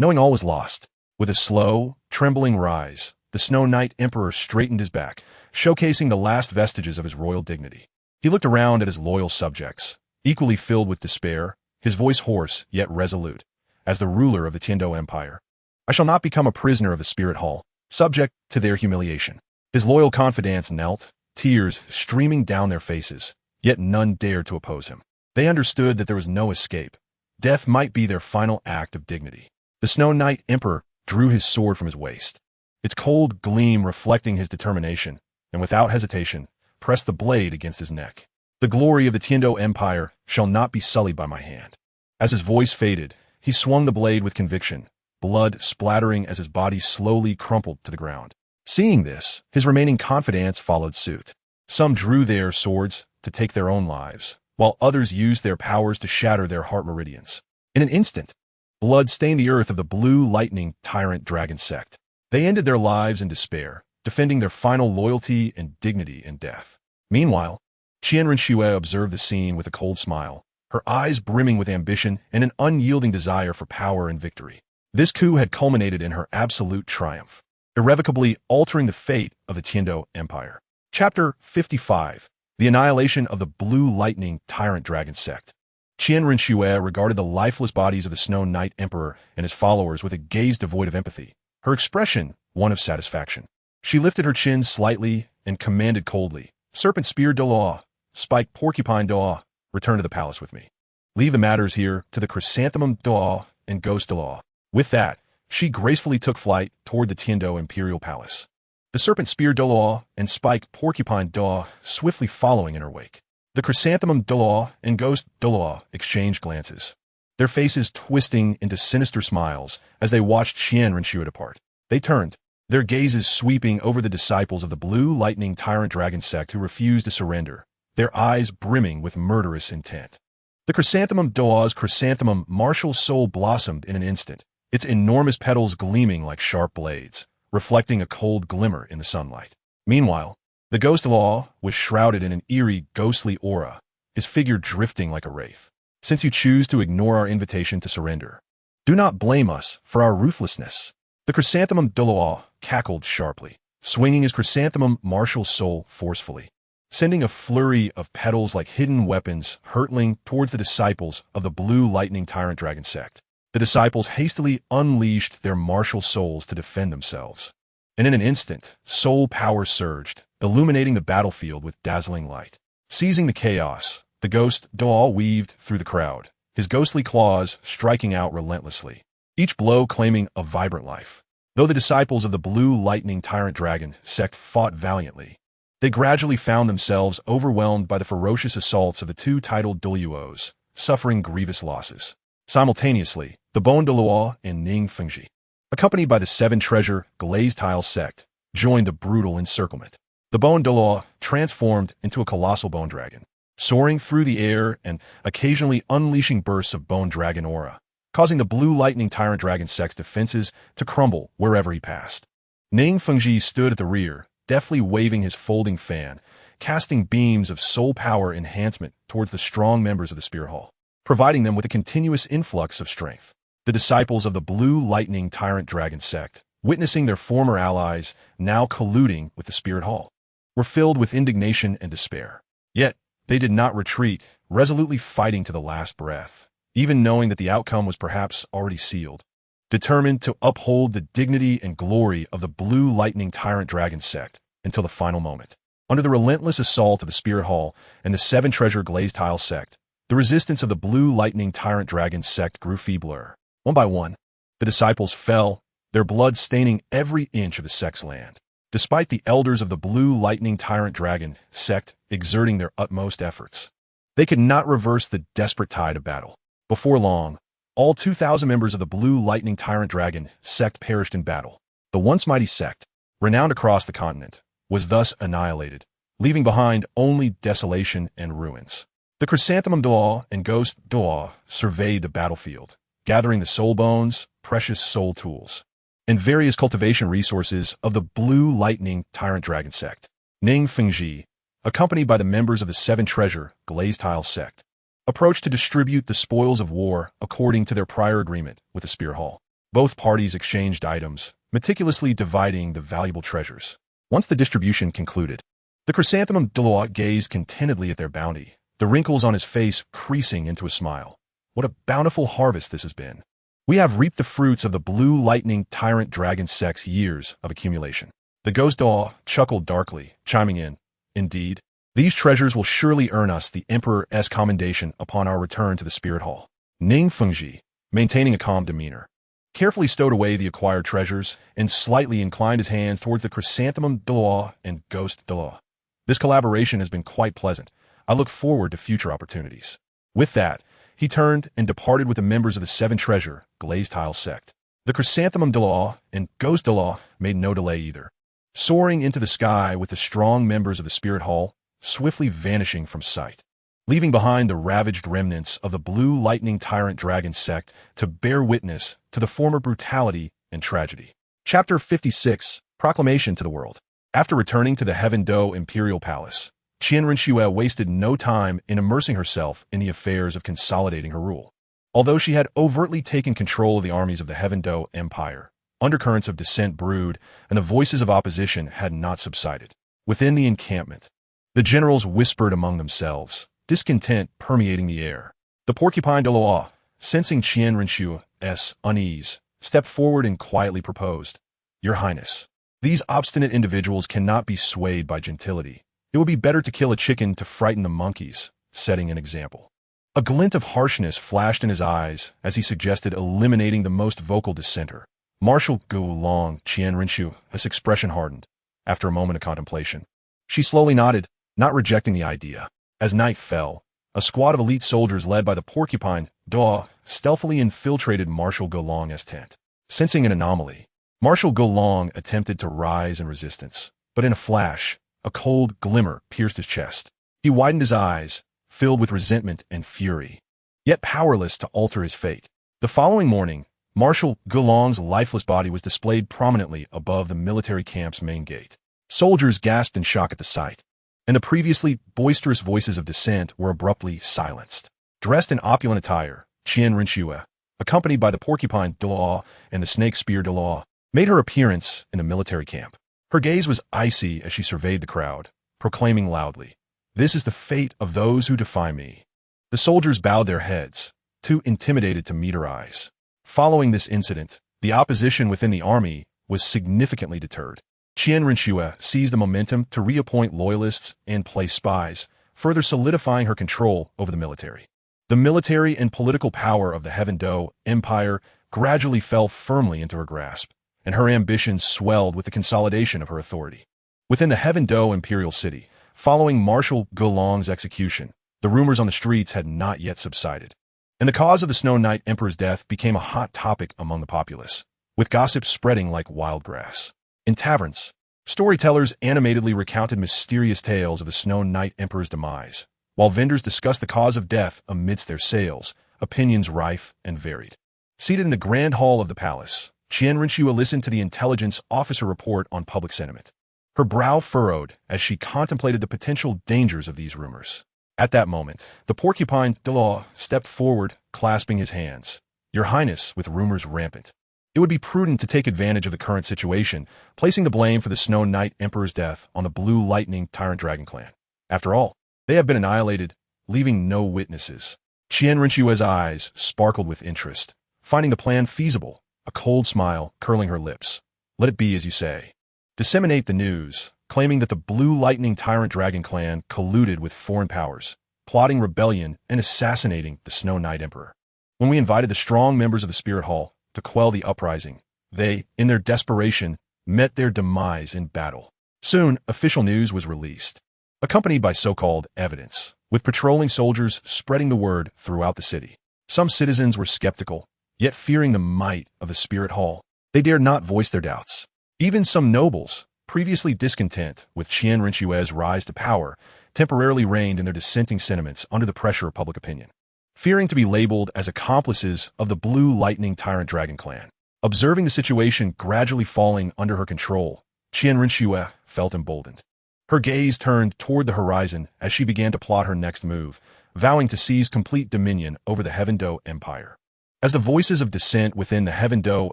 Knowing all was lost, with a slow, trembling rise, the Snow Knight Emperor straightened his back, showcasing the last vestiges of his royal dignity. He looked around at his loyal subjects, equally filled with despair, his voice hoarse yet resolute. As the ruler of the Tiando Empire, I shall not become a prisoner of the Spirit Hall, subject to their humiliation. His loyal confidants knelt, tears streaming down their faces, yet none dared to oppose him. They understood that there was no escape. Death might be their final act of dignity. The Snow Knight Emperor drew his sword from his waist, its cold gleam reflecting his determination, and without hesitation, pressed the blade against his neck. The glory of the Tiando Empire shall not be sullied by my hand. As his voice faded, he swung the blade with conviction, blood splattering as his body slowly crumpled to the ground. Seeing this, his remaining confidants followed suit. Some drew their swords to take their own lives, while others used their powers to shatter their heart meridians. In an instant, blood stained the earth of the Blue Lightning Tyrant Dragon sect. They ended their lives in despair, defending their final loyalty and dignity in death. Meanwhile, Qian Renxue observed the scene with a cold smile, her eyes brimming with ambition and an unyielding desire for power and victory. This coup had culminated in her absolute triumph, irrevocably altering the fate of the Tiando Empire. Chapter 55. The Annihilation of the Blue Lightning Tyrant Dragon Sect. Qian Renxue regarded the lifeless bodies of the Snow Knight Emperor and his followers with a gaze devoid of empathy, her expression one of satisfaction. She lifted her chin slightly and commanded coldly, Serpent Spear Douluo, Spike Porcupine Douluo, return to the palace with me. Leave the matters here to the Chrysanthemum Douluo and Ghost Douluo. With that, she gracefully took flight toward the Tiando Imperial Palace, the Serpent Spear Douluo and Spike Porcupine Douluo swiftly following in her wake. The Chrysanthemum Douluo and Ghost Douluo exchanged glances, their faces twisting into sinister smiles as they watched Qian Renxue depart. They turned, their gazes sweeping over the disciples of the Blue Lightning Tyrant Dragon sect who refused to surrender, their eyes brimming with murderous intent. The Chrysanthemum Douluo's chrysanthemum martial soul blossomed in an instant, its enormous petals gleaming like sharp blades, reflecting a cold glimmer in the sunlight. Meanwhile, the Ghost Douluo was shrouded in an eerie, ghostly aura, his figure drifting like a wraith. Since you choose to ignore our invitation to surrender, do not blame us for our ruthlessness. The Chrysanthemum Douluo cackled sharply, swinging his chrysanthemum martial soul forcefully, sending a flurry of petals like hidden weapons hurtling towards the disciples of the Blue Lightning Tyrant Dragon sect. The disciples hastily unleashed their martial souls to defend themselves. And in an instant, soul power surged, illuminating the battlefield with dazzling light. Seizing the chaos, the Ghost Douluo weaved through the crowd, his ghostly claws striking out relentlessly, each blow claiming a vibrant life. Though the disciples of the Blue Lightning Tyrant Dragon sect fought valiantly, they gradually found themselves overwhelmed by the ferocious assaults of the two titled Douluos, suffering grievous losses. Simultaneously, the Bone Douluo and Ning Fengji, accompanied by the Seven Treasure Glazed Tile sect, joined the brutal encirclement. The Bone Douluo transformed into a colossal bone dragon, soaring through the air and occasionally unleashing bursts of bone dragon aura, causing the Blue Lightning Tyrant Dragon sect's defenses to crumble wherever he passed. Ning Fengji stood at the rear, deftly waving his folding fan, casting beams of soul power enhancement towards the strong members of the Spirit Hall, providing them with a continuous influx of strength. The disciples of the Blue Lightning Tyrant Dragon sect, witnessing their former allies now colluding with the Spirit Hall, were filled with indignation and despair. Yet, they did not retreat, resolutely fighting to the last breath, even knowing that the outcome was perhaps already sealed. Determined to uphold the dignity and glory of the Blue Lightning Tyrant Dragon sect until the final moment. Under the relentless assault of the Spirit Hall and the Seven Treasure Glazed Tile sect, the resistance of the Blue Lightning Tyrant Dragon sect grew feebler. One by one, the disciples fell, their blood staining every inch of the sect's land. despite the elders of the Blue Lightning Tyrant Dragon sect exerting their utmost efforts. They could not reverse the desperate tide of battle. Before long, all 2,000 members of the Blue Lightning Tyrant Dragon sect perished in battle. The once mighty sect, renowned across the continent, was thus annihilated, leaving behind only desolation and ruins. The Chrysanthemum Douluo and Ghost Douluo surveyed the battlefield, gathering the soul bones, precious soul tools, and various cultivation resources of the Blue Lightning Tyrant Dragon sect. Ning Fengji, accompanied by the members of the Seven Treasure Glazed Tile sect, approached to distribute the spoils of war according to their prior agreement with the Spear Hall. Both parties exchanged items, meticulously dividing the valuable treasures. Once the distribution concluded, the Chrysanthemum Douluo gazed contentedly at their bounty, the wrinkles on his face creasing into a smile. What a bountiful harvest this has been. We have reaped the fruits of the Blue Lightning Tyrant Dragon sect's years of accumulation. The Ghost Douluo chuckled darkly, chiming in, "Indeed, these treasures will surely earn us the Emperor's commendation upon our return to the Spirit Hall." Ning Fengji, maintaining a calm demeanor, carefully stowed away the acquired treasures and slightly inclined his hands towards the Chrysanthemum Douluo and Ghost Douluo. This collaboration has been quite pleasant. I look forward to future opportunities. With that, he turned and departed with the members of the Seven Treasure Glazed Tile sect. The Chrysanthemum Douluo and Ghost Douluo made no delay either, soaring into the sky with the strong members of the Spirit Hall, swiftly vanishing from sight, leaving behind the ravaged remnants of the Blue Lightning Tyrant Dragon sect to bear witness to the former brutality and tragedy. Chapter 56, Proclamation to the World. After returning to the Heaven Do Imperial Palace, Qian Renxue wasted no time in immersing herself in the affairs of consolidating her rule. Although she had overtly taken control of the armies of the Heaven Do Empire, undercurrents of dissent brewed, and the voices of opposition had not subsided. Within the encampment, the generals whispered among themselves, discontent permeating the air. The Porcupine Douluo, sensing Qian Renshue's unease, stepped forward and quietly proposed, "Your Highness, these obstinate individuals cannot be swayed by gentility. It would be better to kill a chicken to frighten the monkeys," setting an example. A glint of harshness flashed in his eyes as he suggested eliminating the most vocal dissenter. Marshal Gulong Qian Renshue's expression hardened. After a moment of contemplation, she slowly nodded, not rejecting the idea. As night fell, a squad of elite soldiers led by the Porcupine Douluo stealthily infiltrated Marshal Gulong's tent. Sensing an anomaly, Marshal Gulong attempted to rise in resistance, but in a flash, a cold glimmer pierced his chest. He widened his eyes, filled with resentment and fury, yet powerless to alter his fate. The following morning, Marshal Gulong's lifeless body was displayed prominently above the military camp's main gate. Soldiers gasped in shock at the sight, and the previously boisterous voices of dissent were abruptly silenced. Dressed in opulent attire, Qian Renxue, accompanied by the Porcupine Douluo and the Snake Spear Douluo, made her appearance in the military camp. Her gaze was icy as she surveyed the crowd, proclaiming loudly, "This is the fate of those who defy me." The soldiers bowed their heads, too intimidated to meet her eyes. Following this incident, the opposition within the army was significantly deterred. Qian Renxue seized the momentum to reappoint loyalists and place spies, further solidifying her control over the military. The military and political power of the Heaven Do Empire gradually fell firmly into her grasp, and her ambitions swelled with the consolidation of her authority. Within the Heaven Do Imperial City, following Marshal Gulong's execution, the rumors on the streets had not yet subsided, and the cause of the Snow Knight Emperor's death became a hot topic among the populace, with gossip spreading like wild grass. In taverns, storytellers animatedly recounted mysterious tales of the Snow Knight Emperor's demise, while vendors discussed the cause of death amidst their sales, opinions rife and varied. Seated in the grand hall of the palace, Qian Renxue listened to the intelligence officer report on public sentiment. Her brow furrowed as she contemplated the potential dangers of these rumors. At that moment, the Porcupine Douluo stepped forward, clasping his hands. "Your Highness, with rumors rampant, it would be prudent to take advantage of the current situation, placing the blame for the Snow Knight Emperor's death on the Blue Lightning Tyrant Dragon clan. After all, they have been annihilated, leaving no witnesses." Qian Renshue's eyes sparkled with interest, finding the plan feasible, a cold smile curling her lips. "Let it be as you say. Disseminate the news, claiming that the Blue Lightning Tyrant Dragon clan colluded with foreign powers, plotting rebellion and assassinating the Snow Knight Emperor. When we invited the strong members of the Spirit Hall to quell the uprising, they, in their desperation, met their demise in battle. Soon, official news was released, accompanied by so-called evidence, with patrolling soldiers spreading the word throughout the city. Some citizens were skeptical, yet fearing the might of the Spirit Hall. They dared not voice their doubts. Even some nobles, previously discontent with Qian Rinxue's rise to power, temporarily reined in their dissenting sentiments under the pressure of public opinion, fearing to be labeled as accomplices of the Blue Lightning Tyrant Dragon clan. Observing the situation gradually falling under her control, Qian Rinxue felt emboldened. Her gaze turned toward the horizon as she began to plot her next move, vowing to seize complete dominion over the Heaven Do Empire. As the voices of dissent within the Heaven Do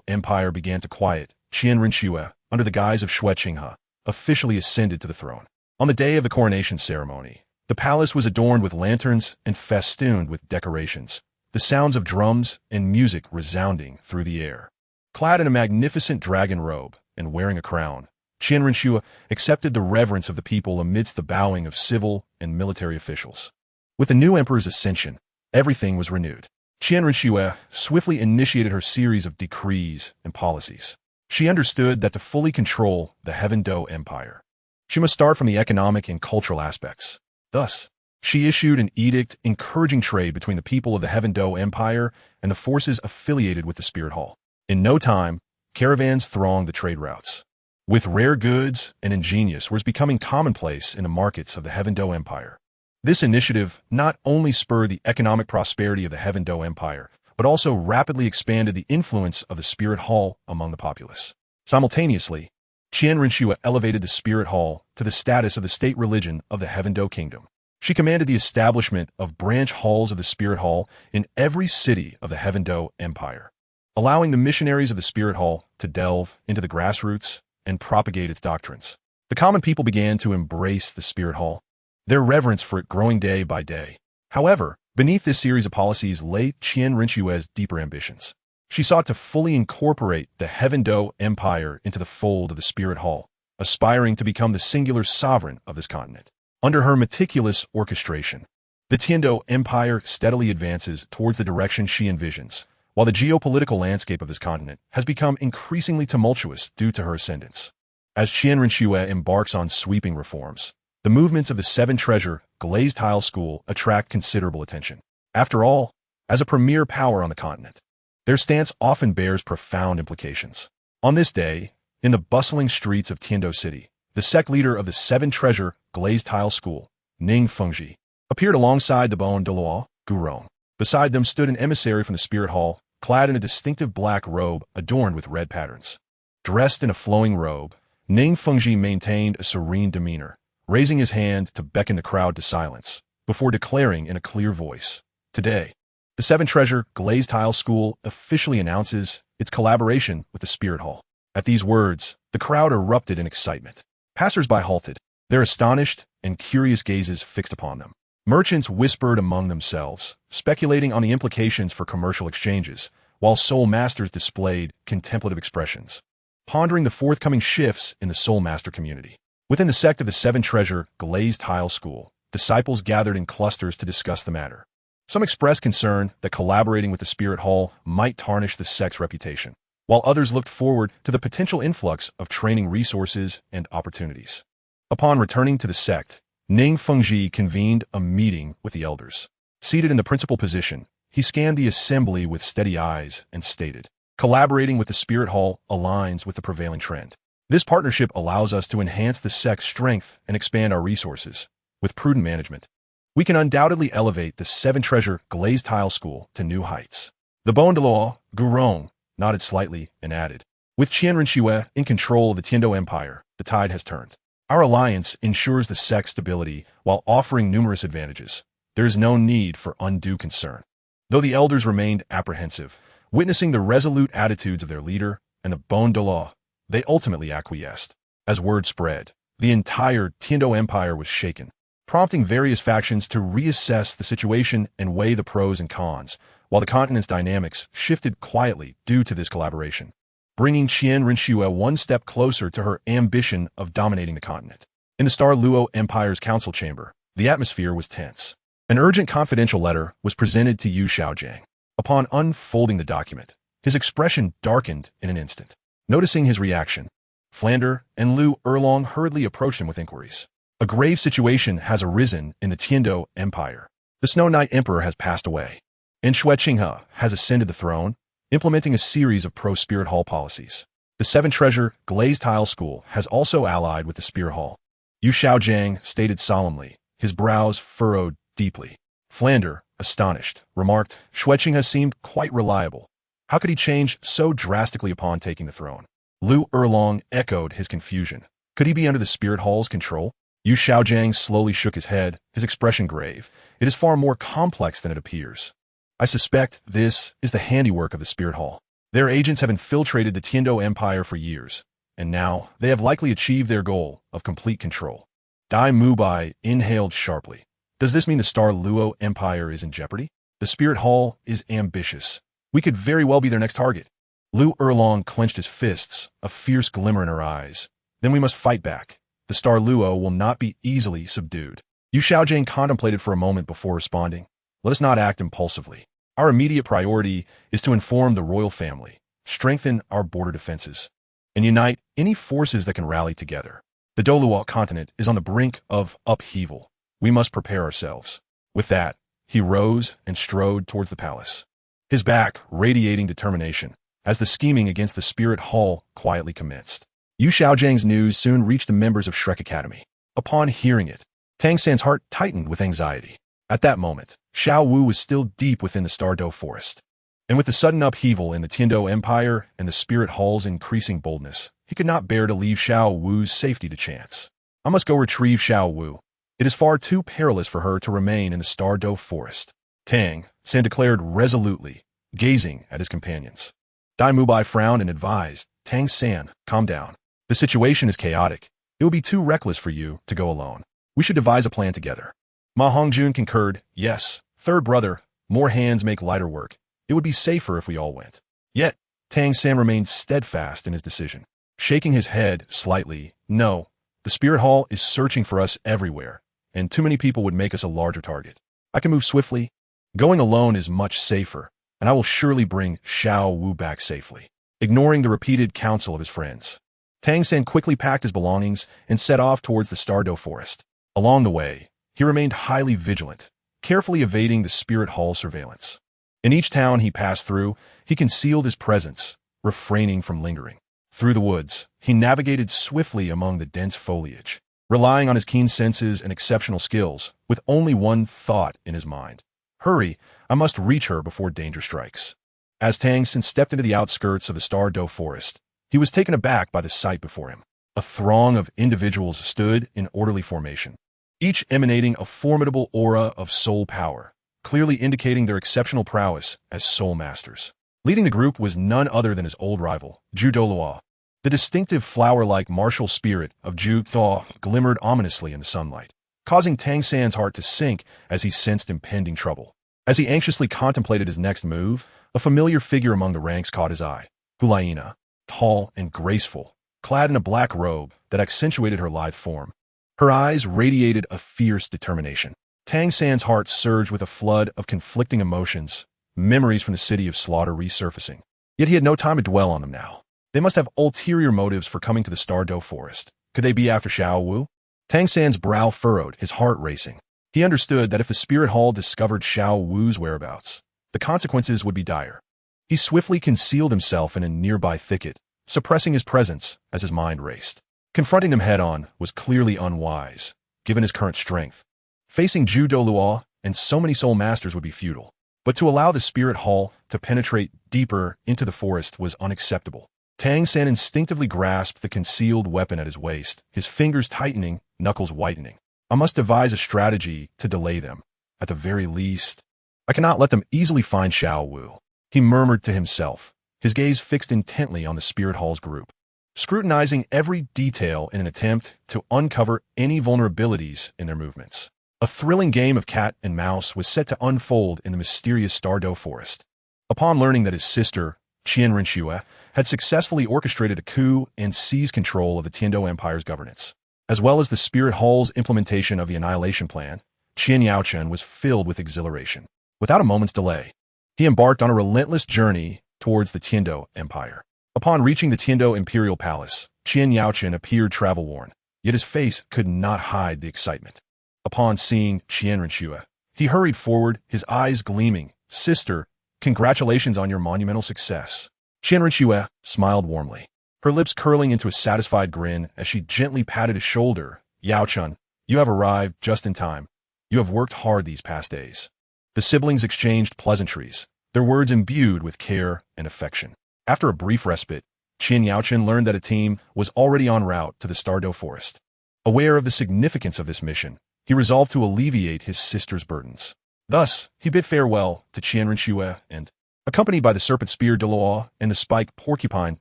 Empire began to quiet, Qian Rinxue, under the guise of Xue Qinghe, officially ascended to the throne. On the day of the coronation ceremony, the palace was adorned with lanterns and festooned with decorations, the sounds of drums and music resounding through the air. Clad in a magnificent dragon robe and wearing a crown, Qian Rinxue accepted the reverence of the people amidst the bowing of civil and military officials. With the new emperor's ascension, everything was renewed. Qian Rinxue swiftly initiated her series of decrees and policies. She understood that to fully control the Heaven Do Empire, she must start from the economic and cultural aspects. Thus, she issued an edict encouraging trade between the people of the Heaven Do Empire and the forces affiliated with the Spirit Hall. In no time, caravans thronged the trade routes. With rare goods and ingenious wares becoming commonplace in the markets of the Heaven Do Empire. This initiative not only spurred the economic prosperity of the Heaven Do Empire, but also rapidly expanded the influence of the Spirit Hall among the populace. Simultaneously, Qian Rinxue elevated the Spirit Hall to the status of the state religion of the Heaven Do Kingdom. She commanded the establishment of branch halls of the Spirit Hall in every city of the Heaven Do Empire, allowing the missionaries of the Spirit Hall to delve into the grassroots and propagate its doctrines. The common people began to embrace the Spirit Hall, their reverence for it growing day by day. However, beneath this series of policies lay Qian Rinxue's deeper ambitions. She sought to fully incorporate the Heaven Do Empire into the fold of the Spirit Hall, aspiring to become the singular sovereign of this continent. Under her meticulous orchestration, the Tiando Empire steadily advances towards the direction she envisions, while the geopolitical landscape of this continent has become increasingly tumultuous due to her ascendance. As Qian Rinxue embarks on sweeping reforms, the movements of the Seven Treasure Glazed Tile School attract considerable attention. After all, as a premier power on the continent, their stance often bears profound implications. On this day, in the bustling streets of Tiando City, the sect leader of the Seven Treasure Glazed Tile School, Ning Fengji, appeared alongside the Bon Douluo Gurong. Beside them stood an emissary from the Spirit Hall, clad in a distinctive black robe adorned with red patterns. Dressed in a flowing robe, Ning Fengji maintained a serene demeanor, raising his hand to beckon the crowd to silence, before declaring in a clear voice, "Today, the Seven Treasure Glazed Tile School officially announces its collaboration with the Spirit Hall." At these words, the crowd erupted in excitement. Passers-by halted, their astonished and curious gazes fixed upon them. Merchants whispered among themselves, speculating on the implications for commercial exchanges, while soul masters displayed contemplative expressions, pondering the forthcoming shifts in the soul master community. Within the sect of the Seven Treasure Glazed Tile School, disciples gathered in clusters to discuss the matter. Some expressed concern that collaborating with the Spirit Hall might tarnish the sect's reputation, while others looked forward to the potential influx of training resources and opportunities. Upon returning to the sect, Ning Fengji convened a meeting with the elders. Seated in the principal position, he scanned the assembly with steady eyes and stated, "Collaborating with the Spirit Hall aligns with the prevailing trend. This partnership allows us to enhance the sect's strength and expand our resources. With prudent management, we can undoubtedly elevate the Seven Treasure Glazed Tile School to new heights." The Bon Douluo Gurong nodded slightly and added, "With Qian Rinxue in control of the Tiando Empire, the tide has turned. Our alliance ensures the sect's stability while offering numerous advantages. There is no need for undue concern." Though the elders remained apprehensive, witnessing the resolute attitudes of their leader and the Bon Douluo, they ultimately acquiesced. As word spread, the entire Tiando Empire was shaken, prompting various factions to reassess the situation and weigh the pros and cons, while the continent's dynamics shifted quietly due to this collaboration, bringing Qian Rinxue one step closer to her ambition of dominating the continent. In the Star Luo Empire's council chamber, the atmosphere was tense. An urgent confidential letter was presented to Yu Xiaojiang. Upon unfolding the document, his expression darkened in an instant. Noticing his reaction, Flander and Liu Erlong hurriedly approached him with inquiries. A grave situation has arisen in the Tiando Empire. The Snow Knight Emperor has passed away, and Xue Qinghe has ascended the throne, implementing a series of pro-Spirit Hall policies. The Seven Treasure Glazed Tile School has also allied with the Spirit Hall. Yu Xiaojiang stated solemnly, his brows furrowed deeply. Flander, astonished, remarked, Xue Qinghe seemed quite reliable. How could he change so drastically upon taking the throne? Liu Erlong echoed his confusion. Could he be under the Spirit Hall's control? Yu Xiaojiang slowly shook his head, his expression grave. It is far more complex than it appears. I suspect this is the handiwork of the Spirit Hall. Their agents have infiltrated the Tiando Empire for years, and now they have likely achieved their goal of complete control. Dai Mubai inhaled sharply. Does this mean the Star Luo Empire is in jeopardy? The Spirit Hall is ambitious. We could very well be their next target. Liu Erlong clenched his fists, a fierce glimmer in her eyes. Then we must fight back. The Star Luo will not be easily subdued. Yu Xiaojiang contemplated for a moment before responding. Let us not act impulsively. Our immediate priority is to inform the royal family, strengthen our border defenses, and unite any forces that can rally together. The Douluo Continent is on the brink of upheaval. We must prepare ourselves. With that, he rose and strode towards the palace, his back radiating determination, as the scheming against the Spirit Hall quietly commenced. Yu Xiaojiang's news soon reached the members of Shrek Academy. Upon hearing it, Tang San's heart tightened with anxiety. At that moment, Xiao Wu was still deep within the Stardow Forest. And with the sudden upheaval in the Tiando Empire and the Spirit Hall's increasing boldness, he could not bear to leave Xiao Wu's safety to chance. I must go retrieve Xiao Wu. It is far too perilous for her to remain in the Stardow Forest. Tang San declared resolutely, gazing at his companions. Dai Mubai frowned and advised, Tang San, calm down. The situation is chaotic. It would be too reckless for you to go alone. We should devise a plan together. Ma Hongjun concurred, yes, third brother, more hands make lighter work. It would be safer if we all went. Yet, Tang San remained steadfast in his decision. Shaking his head slightly, no, the Spirit Hall is searching for us everywhere, and too many people would make us a larger target. I can move swiftly. Going alone is much safer, and I will surely bring Xiao Wu back safely. Ignoring the repeated counsel of his friends, Tang San quickly packed his belongings and set off towards the Stardow Forest. Along the way, he remained highly vigilant, carefully evading the Spirit Hall surveillance. In each town he passed through, he concealed his presence, refraining from lingering. Through the woods, he navigated swiftly among the dense foliage, relying on his keen senses and exceptional skills, with only one thought in his mind. Hurry, I must reach her before danger strikes. As Tang San stepped into the outskirts of the Stardow Forest, he was taken aback by the sight before him. A throng of individuals stood in orderly formation, each emanating a formidable aura of soul power, clearly indicating their exceptional prowess as soul masters. Leading the group was none other than his old rival, Zhu Douluo. The distinctive flower-like martial spirit of Zhu Thaw glimmered ominously in the sunlight, causing Tang San's heart to sink as he sensed impending trouble. As he anxiously contemplated his next move, a familiar figure among the ranks caught his eye. Hulaina, tall and graceful, clad in a black robe that accentuated her lithe form. Her eyes radiated a fierce determination. Tang San's heart surged with a flood of conflicting emotions, memories from the city of slaughter resurfacing. Yet he had no time to dwell on them now. They must have ulterior motives for coming to the Stardow Forest. Could they be after Xiao Wu? Tang San's brow furrowed, his heart racing. He understood that if the Spirit Hall discovered Xiao Wu's whereabouts, the consequences would be dire. He swiftly concealed himself in a nearby thicket, suppressing his presence as his mind raced. Confronting them head-on was clearly unwise, given his current strength. Facing Zhu Douluo and so many soul masters would be futile. But to allow the Spirit Hall to penetrate deeper into the forest was unacceptable. Tang San instinctively grasped the concealed weapon at his waist, his fingers tightening, knuckles whitening. I must devise a strategy to delay them. At the very least, I cannot let them easily find Xiao Wu. He murmured to himself, his gaze fixed intently on the Spirit Hall's group, scrutinizing every detail in an attempt to uncover any vulnerabilities in their movements. A thrilling game of cat and mouse was set to unfold in the mysterious Stardow Forest. Upon learning that his sister, Qian Renxue, had successfully orchestrated a coup and seized control of the Tiando Empire's governance, as well as the Spirit Hall's implementation of the Annihilation Plan, Qian Yaochen was filled with exhilaration. Without a moment's delay, he embarked on a relentless journey towards the Tiando Empire. Upon reaching the Tiando Imperial Palace, Qian Yaochen appeared travel-worn, yet his face could not hide the excitement. Upon seeing Qian Renshue, he hurried forward, his eyes gleaming. "Sister, congratulations on your monumental success." Qian Renshue smiled warmly, her lips curling into a satisfied grin as she gently patted his shoulder. "Yaochen, you have arrived just in time. You have worked hard these past days." The siblings exchanged pleasantries, their words imbued with care and affection. After a brief respite, Qian Yaochen learned that a team was already en route to the Stardew Forest. Aware of the significance of this mission, he resolved to alleviate his sister's burdens. Thus, he bid farewell to Qian Renshue and, accompanied by the Serpent Spear Douluo and the Spike Porcupine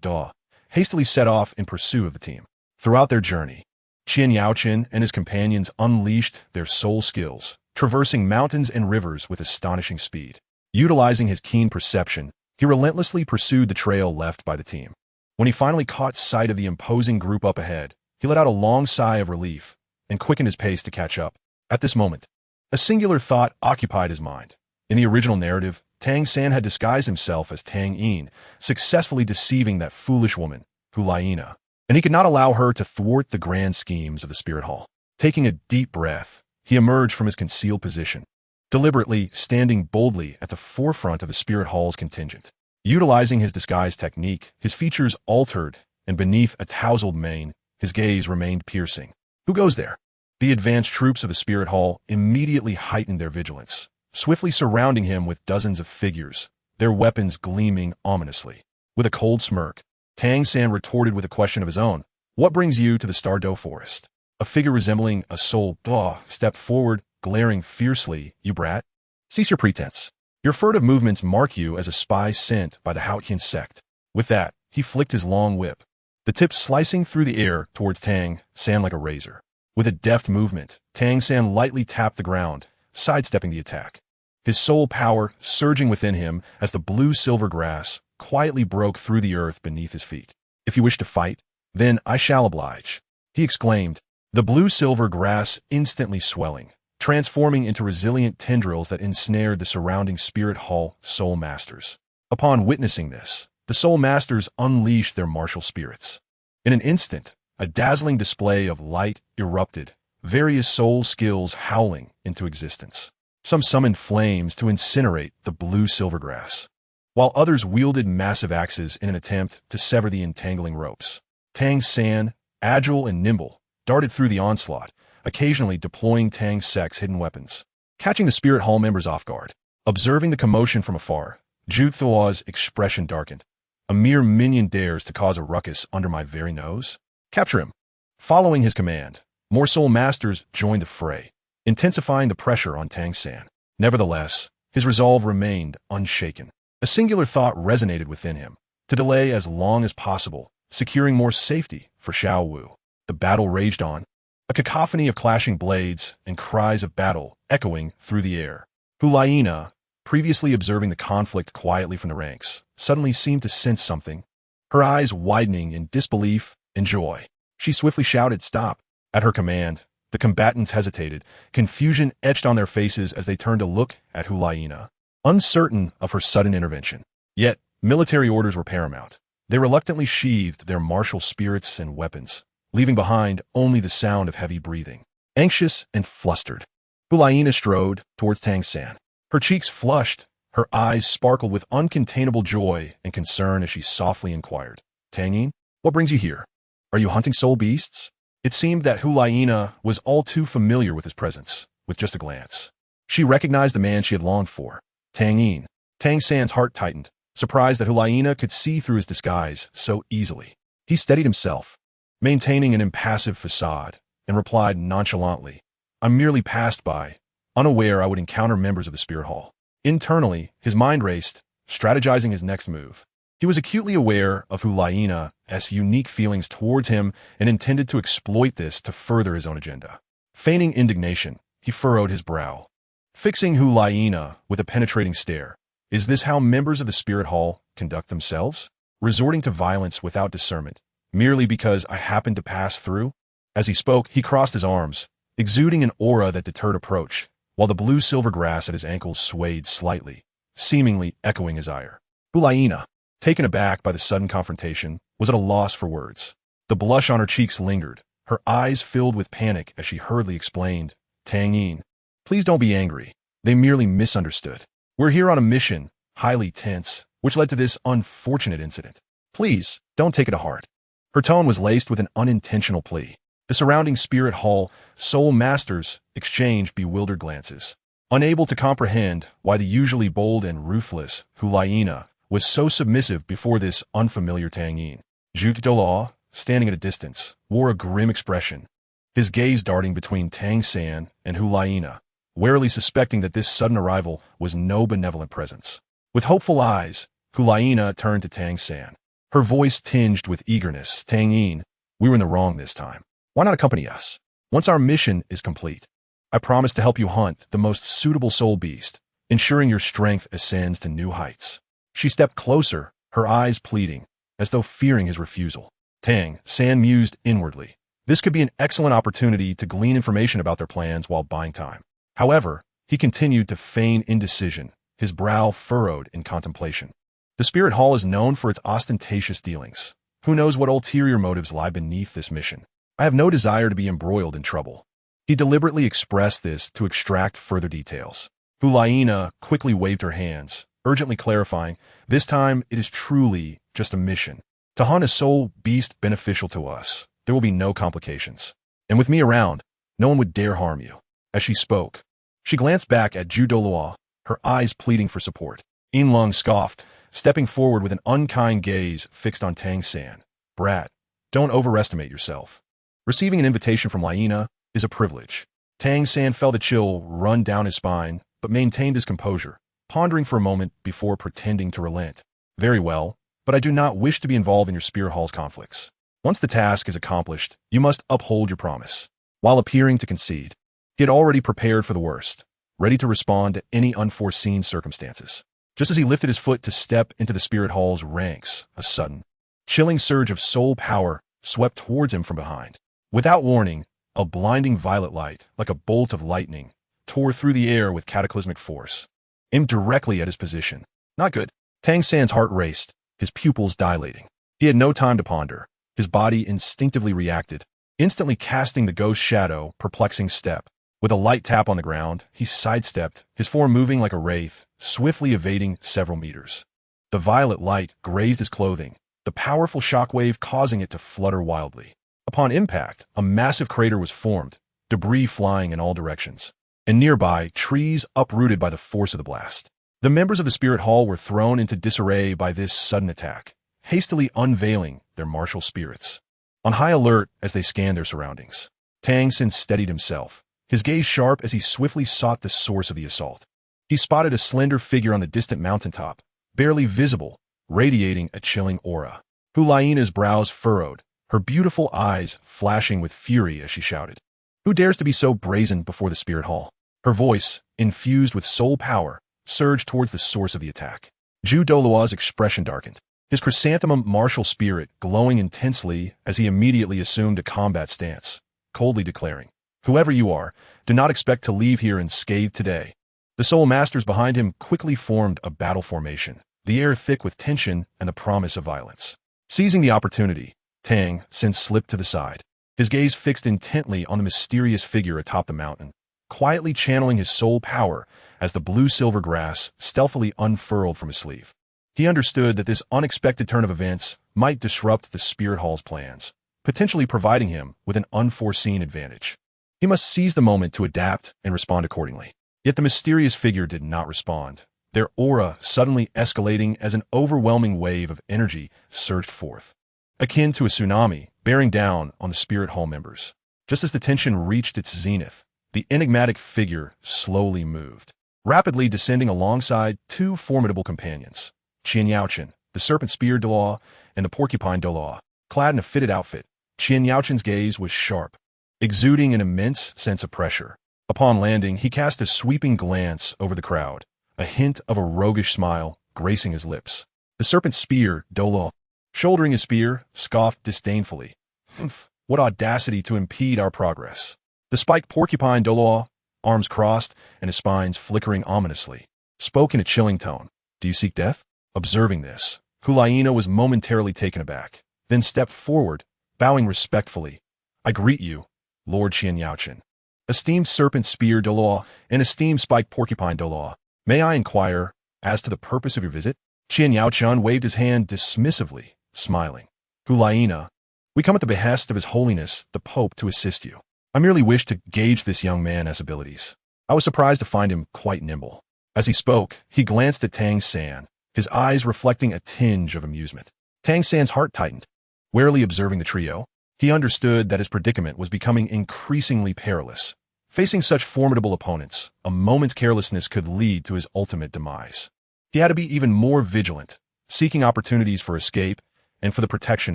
Da, hastily set off in pursuit of the team. Throughout their journey, Qian Yaochen and his companions unleashed their soul skills, traversing mountains and rivers with astonishing speed. Utilizing his keen perception, he relentlessly pursued the trail left by the team. When he finally caught sight of the imposing group up ahead, he let out a long sigh of relief and quickened his pace to catch up. At this moment, a singular thought occupied his mind. In the original narrative, Tang San had disguised himself as Tang Yin, successfully deceiving that foolish woman, Hulaina, and he could not allow her to thwart the grand schemes of the Spirit Hall. Taking a deep breath, he emerged from his concealed position, deliberately standing boldly at the forefront of the Spirit Hall's contingent. Utilizing his disguise technique, his features altered, and beneath a tousled mane, his gaze remained piercing. "Who goes there?" The advanced troops of the Spirit Hall immediately heightened their vigilance, swiftly surrounding him with dozens of figures, their weapons gleaming ominously. With a cold smirk, Tang San retorted with a question of his own. "What brings you to the Stardew Forest?" A figure resembling a soul stepped forward, glaring fiercely. "You brat! Cease your pretense. Your furtive movements mark you as a spy sent by the Haotian sect." With that, he flicked his long whip, the tip slicing through the air towards Tang San like a razor. With a deft movement, Tang San lightly tapped the ground, sidestepping the attack. His soul power surging within him as the blue-silver grass quietly broke through the earth beneath his feet. "If you wish to fight, then I shall oblige," he exclaimed, the blue-silver grass instantly swelling, transforming into resilient tendrils that ensnared the surrounding Spirit Hall Soul Masters. Upon witnessing this, the Soul Masters unleashed their martial spirits. In an instant, a dazzling display of light erupted, various soul skills howling into existence. Some summoned flames to incinerate the blue-silver grass, while others wielded massive axes in an attempt to sever the entangling ropes. Tang San, agile and nimble, darted through the onslaught, occasionally deploying Tang Sek's hidden weapons. Catching the Spirit Hall members off guard, observing the commotion from afar, Zhu Thua's expression darkened. "A mere minion dares to cause a ruckus under my very nose? Capture him." Following his command, more Soul Masters joined the fray, intensifying the pressure on Tang San. Nevertheless, his resolve remained unshaken. A singular thought resonated within him: to delay as long as possible, securing more safety for Xiao Wu. The battle raged on, a cacophony of clashing blades and cries of battle echoing through the air. Hulaina, previously observing the conflict quietly from the ranks, suddenly seemed to sense something, her eyes widening in disbelief and joy. She swiftly shouted, "Stop!" At her command, the combatants hesitated, confusion etched on their faces as they turned to look at Hulaina, uncertain of her sudden intervention. Yet, military orders were paramount. They reluctantly sheathed their martial spirits and weapons, leaving behind only the sound of heavy breathing. Anxious and flustered, Hulaina strode towards Tang San. Her cheeks flushed, her eyes sparkled with uncontainable joy and concern as she softly inquired, "Tang Yin, what brings you here? Are you hunting soul beasts?" It seemed that Hulaina was all too familiar with his presence. With just a glance, she recognized the man she had longed for, Tang Yin. Tang San's heart tightened, surprised that Hulaina could see through his disguise so easily. He steadied himself, maintaining an impassive facade, and replied nonchalantly, "I merely passed by, unaware I would encounter members of the Spirit Hall." Internally, his mind raced, strategizing his next move. He was acutely aware of Hulaina's unique feelings towards him and intended to exploit this to further his own agenda. Feigning indignation, he furrowed his brow, fixing Hulaina with a penetrating stare. Is this how members of the Spirit Hall conduct themselves? Resorting to violence without discernment, merely because I happened to pass through? As he spoke, he crossed his arms, exuding an aura that deterred approach, while the blue-silver grass at his ankles swayed slightly, seemingly echoing his ire. "Hulaina, taken aback by the sudden confrontation, was at a loss for words. The blush on her cheeks lingered, her eyes filled with panic as she hurriedly explained, Tang, please don't be angry. They merely misunderstood. We're here on a mission, highly tense, which led to this unfortunate incident. Please, don't take it to heart. Her tone was laced with an unintentional plea. The surrounding spirit hall soul masters exchanged bewildered glances, unable to comprehend why the usually bold and ruthless Hulayina was so submissive before this unfamiliar Tang. Douluo, standing at a distance, wore a grim expression, his gaze darting between Tang San and Hulayina, warily suspecting that this sudden arrival was no benevolent presence. With hopeful eyes, Hulayina turned to Tang San, her voice tinged with eagerness. Tang, we were in the wrong this time. Why not accompany us? Once our mission is complete, I promise to help you hunt the most suitable soul beast, ensuring your strength ascends to new heights. She stepped closer, her eyes pleading, as though fearing his refusal. Tang San mused inwardly. This could be an excellent opportunity to glean information about their plans while buying time. However, he continued to feign indecision, his brow furrowed in contemplation. The spirit hall is known for its ostentatious dealings. Who knows what ulterior motives lie beneath this mission? I have no desire to be embroiled in trouble. He deliberately expressed this to extract further details. Hulayina quickly waved her hands, urgently clarifying, this time it is truly just a mission. To hunt a soul beast beneficial to us, there will be no complications. And with me around, no one would dare harm you. As she spoke, she glanced back at Douluo, her eyes pleading for support. Inlung scoffed, stepping forward with an unkind gaze fixed on Tang San. Brat, don't overestimate yourself. Receiving an invitation from Laina is a privilege. Tang San felt a chill run down his spine, but maintained his composure, pondering for a moment before pretending to relent. Very well, but I do not wish to be involved in your spirit hall's conflicts. Once the task is accomplished, you must uphold your promise. While appearing to concede, he had already prepared for the worst, ready to respond to any unforeseen circumstances. Just as he lifted his foot to step into the spirit hall's ranks, a sudden, chilling surge of soul power swept towards him from behind. Without warning, a blinding violet light, like a bolt of lightning, tore through the air with cataclysmic force, aimed directly at his position. Not good. Tang San's heart raced, his pupils dilating. He had no time to ponder. His body instinctively reacted, instantly casting the ghost shadow, perplexing step. With a light tap on the ground, he sidestepped, his form moving like a wraith, swiftly evading several meters. The violet light grazed his clothing, the powerful shockwave causing it to flutter wildly. Upon impact, a massive crater was formed, debris flying in all directions, and nearby, trees uprooted by the force of the blast. The members of the spirit hall were thrown into disarray by this sudden attack, hastily unveiling their martial spirits. On high alert as they scanned their surroundings, Tang San steadied himself, his gaze sharp as he swiftly sought the source of the assault. He spotted a slender figure on the distant mountaintop, barely visible, radiating a chilling aura. Hulayina's brows furrowed, her beautiful eyes flashing with fury as she shouted, "Who dares to be so brazen before the spirit hall?" Her voice, infused with soul power, surged towards the source of the attack. Douluo's expression darkened, his chrysanthemum martial spirit glowing intensely as he immediately assumed a combat stance, coldly declaring, "Whoever you are, do not expect to leave here unscathed today." The soul masters behind him quickly formed a battle formation, the air thick with tension and the promise of violence. Seizing the opportunity, Tang San slipped to the side, his gaze fixed intently on the mysterious figure atop the mountain, quietly channeling his soul power as the blue-silver grass stealthily unfurled from his sleeve. He understood that this unexpected turn of events might disrupt the spirit hall's plans, potentially providing him with an unforeseen advantage. He must seize the moment to adapt and respond accordingly. Yet the mysterious figure did not respond, their aura suddenly escalating as an overwhelming wave of energy surged forth, akin to a tsunami bearing down on the spirit hall members. Just as the tension reached its zenith, the enigmatic figure slowly moved, rapidly descending alongside two formidable companions, Qian, the serpent spear Douluo, and the porcupine Douluo. Clad in a fitted outfit, Qian's gaze was sharp, exuding an immense sense of pressure. Upon landing, he cast a sweeping glance over the crowd, a hint of a roguish smile gracing his lips. The serpent spear Douluo, shouldering his spear, scoffed disdainfully. "Humph, what audacity to impede our progress." The spiked porcupine Douluo, arms crossed and his spines flickering ominously, spoke in a chilling tone. "Do you seek death?" Observing this, Hulaina was momentarily taken aback, then stepped forward, bowing respectfully. I greet you, Lord Qian Yaochen. Esteemed serpent spear Douluo and esteemed spiked porcupine Douluo. May I inquire as to the purpose of your visit? Qian Yaochen waved his hand dismissively, smiling. Hulaina, we come at the behest of His Holiness, the Pope, to assist you. I merely wish to gauge this young man's abilities. I was surprised to find him quite nimble. As he spoke, he glanced at Tang San, his eyes reflecting a tinge of amusement. Tang San's heart tightened. Warily observing the trio, he understood that his predicament was becoming increasingly perilous. Facing such formidable opponents, a moment's carelessness could lead to his ultimate demise. He had to be even more vigilant, seeking opportunities for escape and for the protection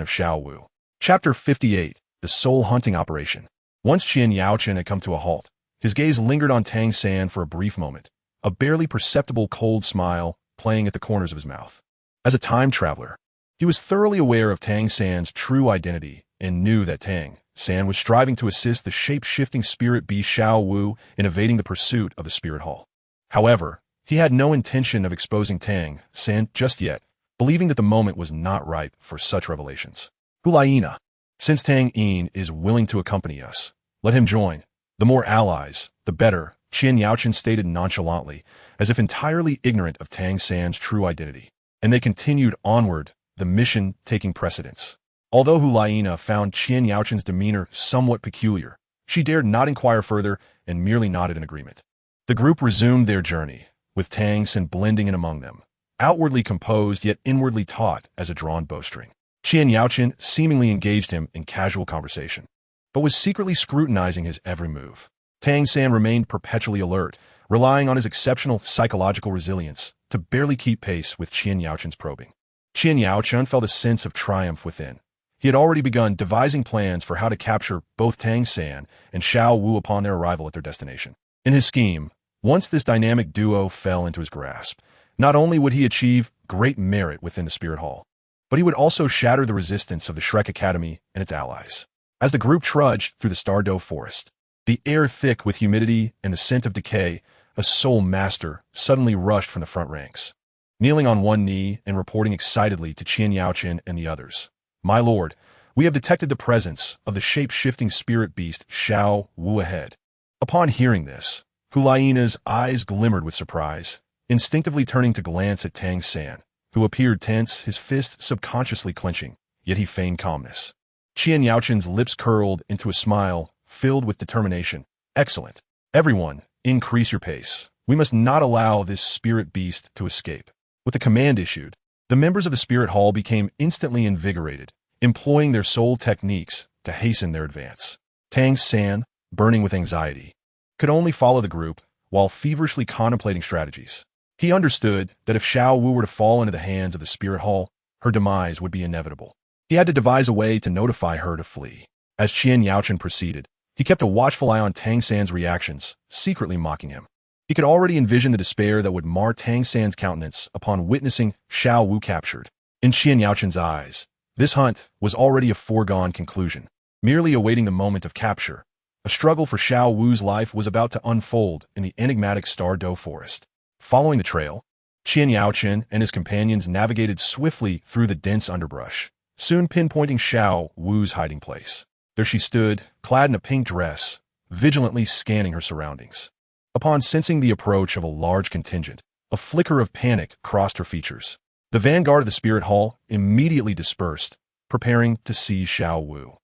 of Xiao Wu. Chapter 58, The Soul Hunting Operation. Once Qian Yaochen had come to a halt, his gaze lingered on Tang San for a brief moment, a barely perceptible cold smile playing at the corners of his mouth. As a time traveler, he was thoroughly aware of Tang San's true identity and knew that Tang San was striving to assist the shape-shifting spirit beast Xiao Wu in evading the pursuit of the spirit hall. However, he had no intention of exposing Tang San just yet, believing that the moment was not ripe for such revelations. Hulaina, since Tang Yin is willing to accompany us, let him join. The more allies, the better, Qian Yaochen stated nonchalantly, as if entirely ignorant of Tang San's true identity. And they continued onward, the mission taking precedence. Although Hulaina found Qian Yaochen's demeanor somewhat peculiar, she dared not inquire further and merely nodded in agreement. The group resumed their journey, with Tang San blending in among them, outwardly composed yet inwardly taut as a drawn bowstring. Qian Yaochen seemingly engaged him in casual conversation, but was secretly scrutinizing his every move. Tang San remained perpetually alert, relying on his exceptional psychological resilience to barely keep pace with Qian Yaochen's probing. Qian Yaochen felt a sense of triumph within. He had already begun devising plans for how to capture both Tang San and Xiao Wu upon their arrival at their destination. In his scheme, once this dynamic duo fell into his grasp, not only would he achieve great merit within the Spirit Hall, but he would also shatter the resistance of the Shrek Academy and its allies. As the group trudged through the Stardoe Forest, the air thick with humidity and the scent of decay, a soul master suddenly rushed from the front ranks. Kneeling on one knee and reporting excitedly to Qian Yaochen and the others, "My lord, we have detected the presence of the shape-shifting spirit beast Xiao Wu ahead." Upon hearing this, Hulaina's eyes glimmered with surprise, instinctively turning to glance at Tang San, who appeared tense, his fist subconsciously clenching, yet he feigned calmness. Qian Yaochen's lips curled into a smile filled with determination. "Excellent. Everyone, increase your pace. We must not allow this spirit beast to escape." With the command issued, the members of the Spirit Hall became instantly invigorated, employing their soul techniques to hasten their advance. Tang San, burning with anxiety, could only follow the group while feverishly contemplating strategies. He understood that if Xiao Wu were to fall into the hands of the Spirit Hall, her demise would be inevitable. He had to devise a way to notify her to flee. As Qian Yaochen proceeded, he kept a watchful eye on Tang San's reactions, secretly mocking him. He could already envision the despair that would mar Tang San's countenance upon witnessing Xiao Wu captured. In Qian Yaochen's eyes, this hunt was already a foregone conclusion, merely awaiting the moment of capture. A struggle for Xiao Wu's life was about to unfold in the enigmatic Stardoe Forest. Following the trail, Qian Yaochen and his companions navigated swiftly through the dense underbrush, soon pinpointing Xiao Wu's hiding place. There she stood, clad in a pink dress, vigilantly scanning her surroundings. Upon sensing the approach of a large contingent, a flicker of panic crossed her features. The vanguard of the Spirit Hall immediately dispersed, preparing to seize Xiao Wu.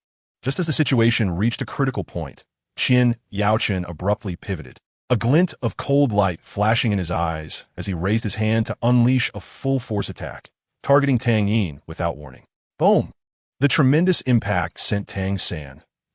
Just as the situation reached a critical point, Qian Yaochen abruptly pivoted, a glint of cold light flashing in his eyes as he raised his hand to unleash a full-force attack, targeting Tang Yin without warning. Boom! The tremendous impact sent Tang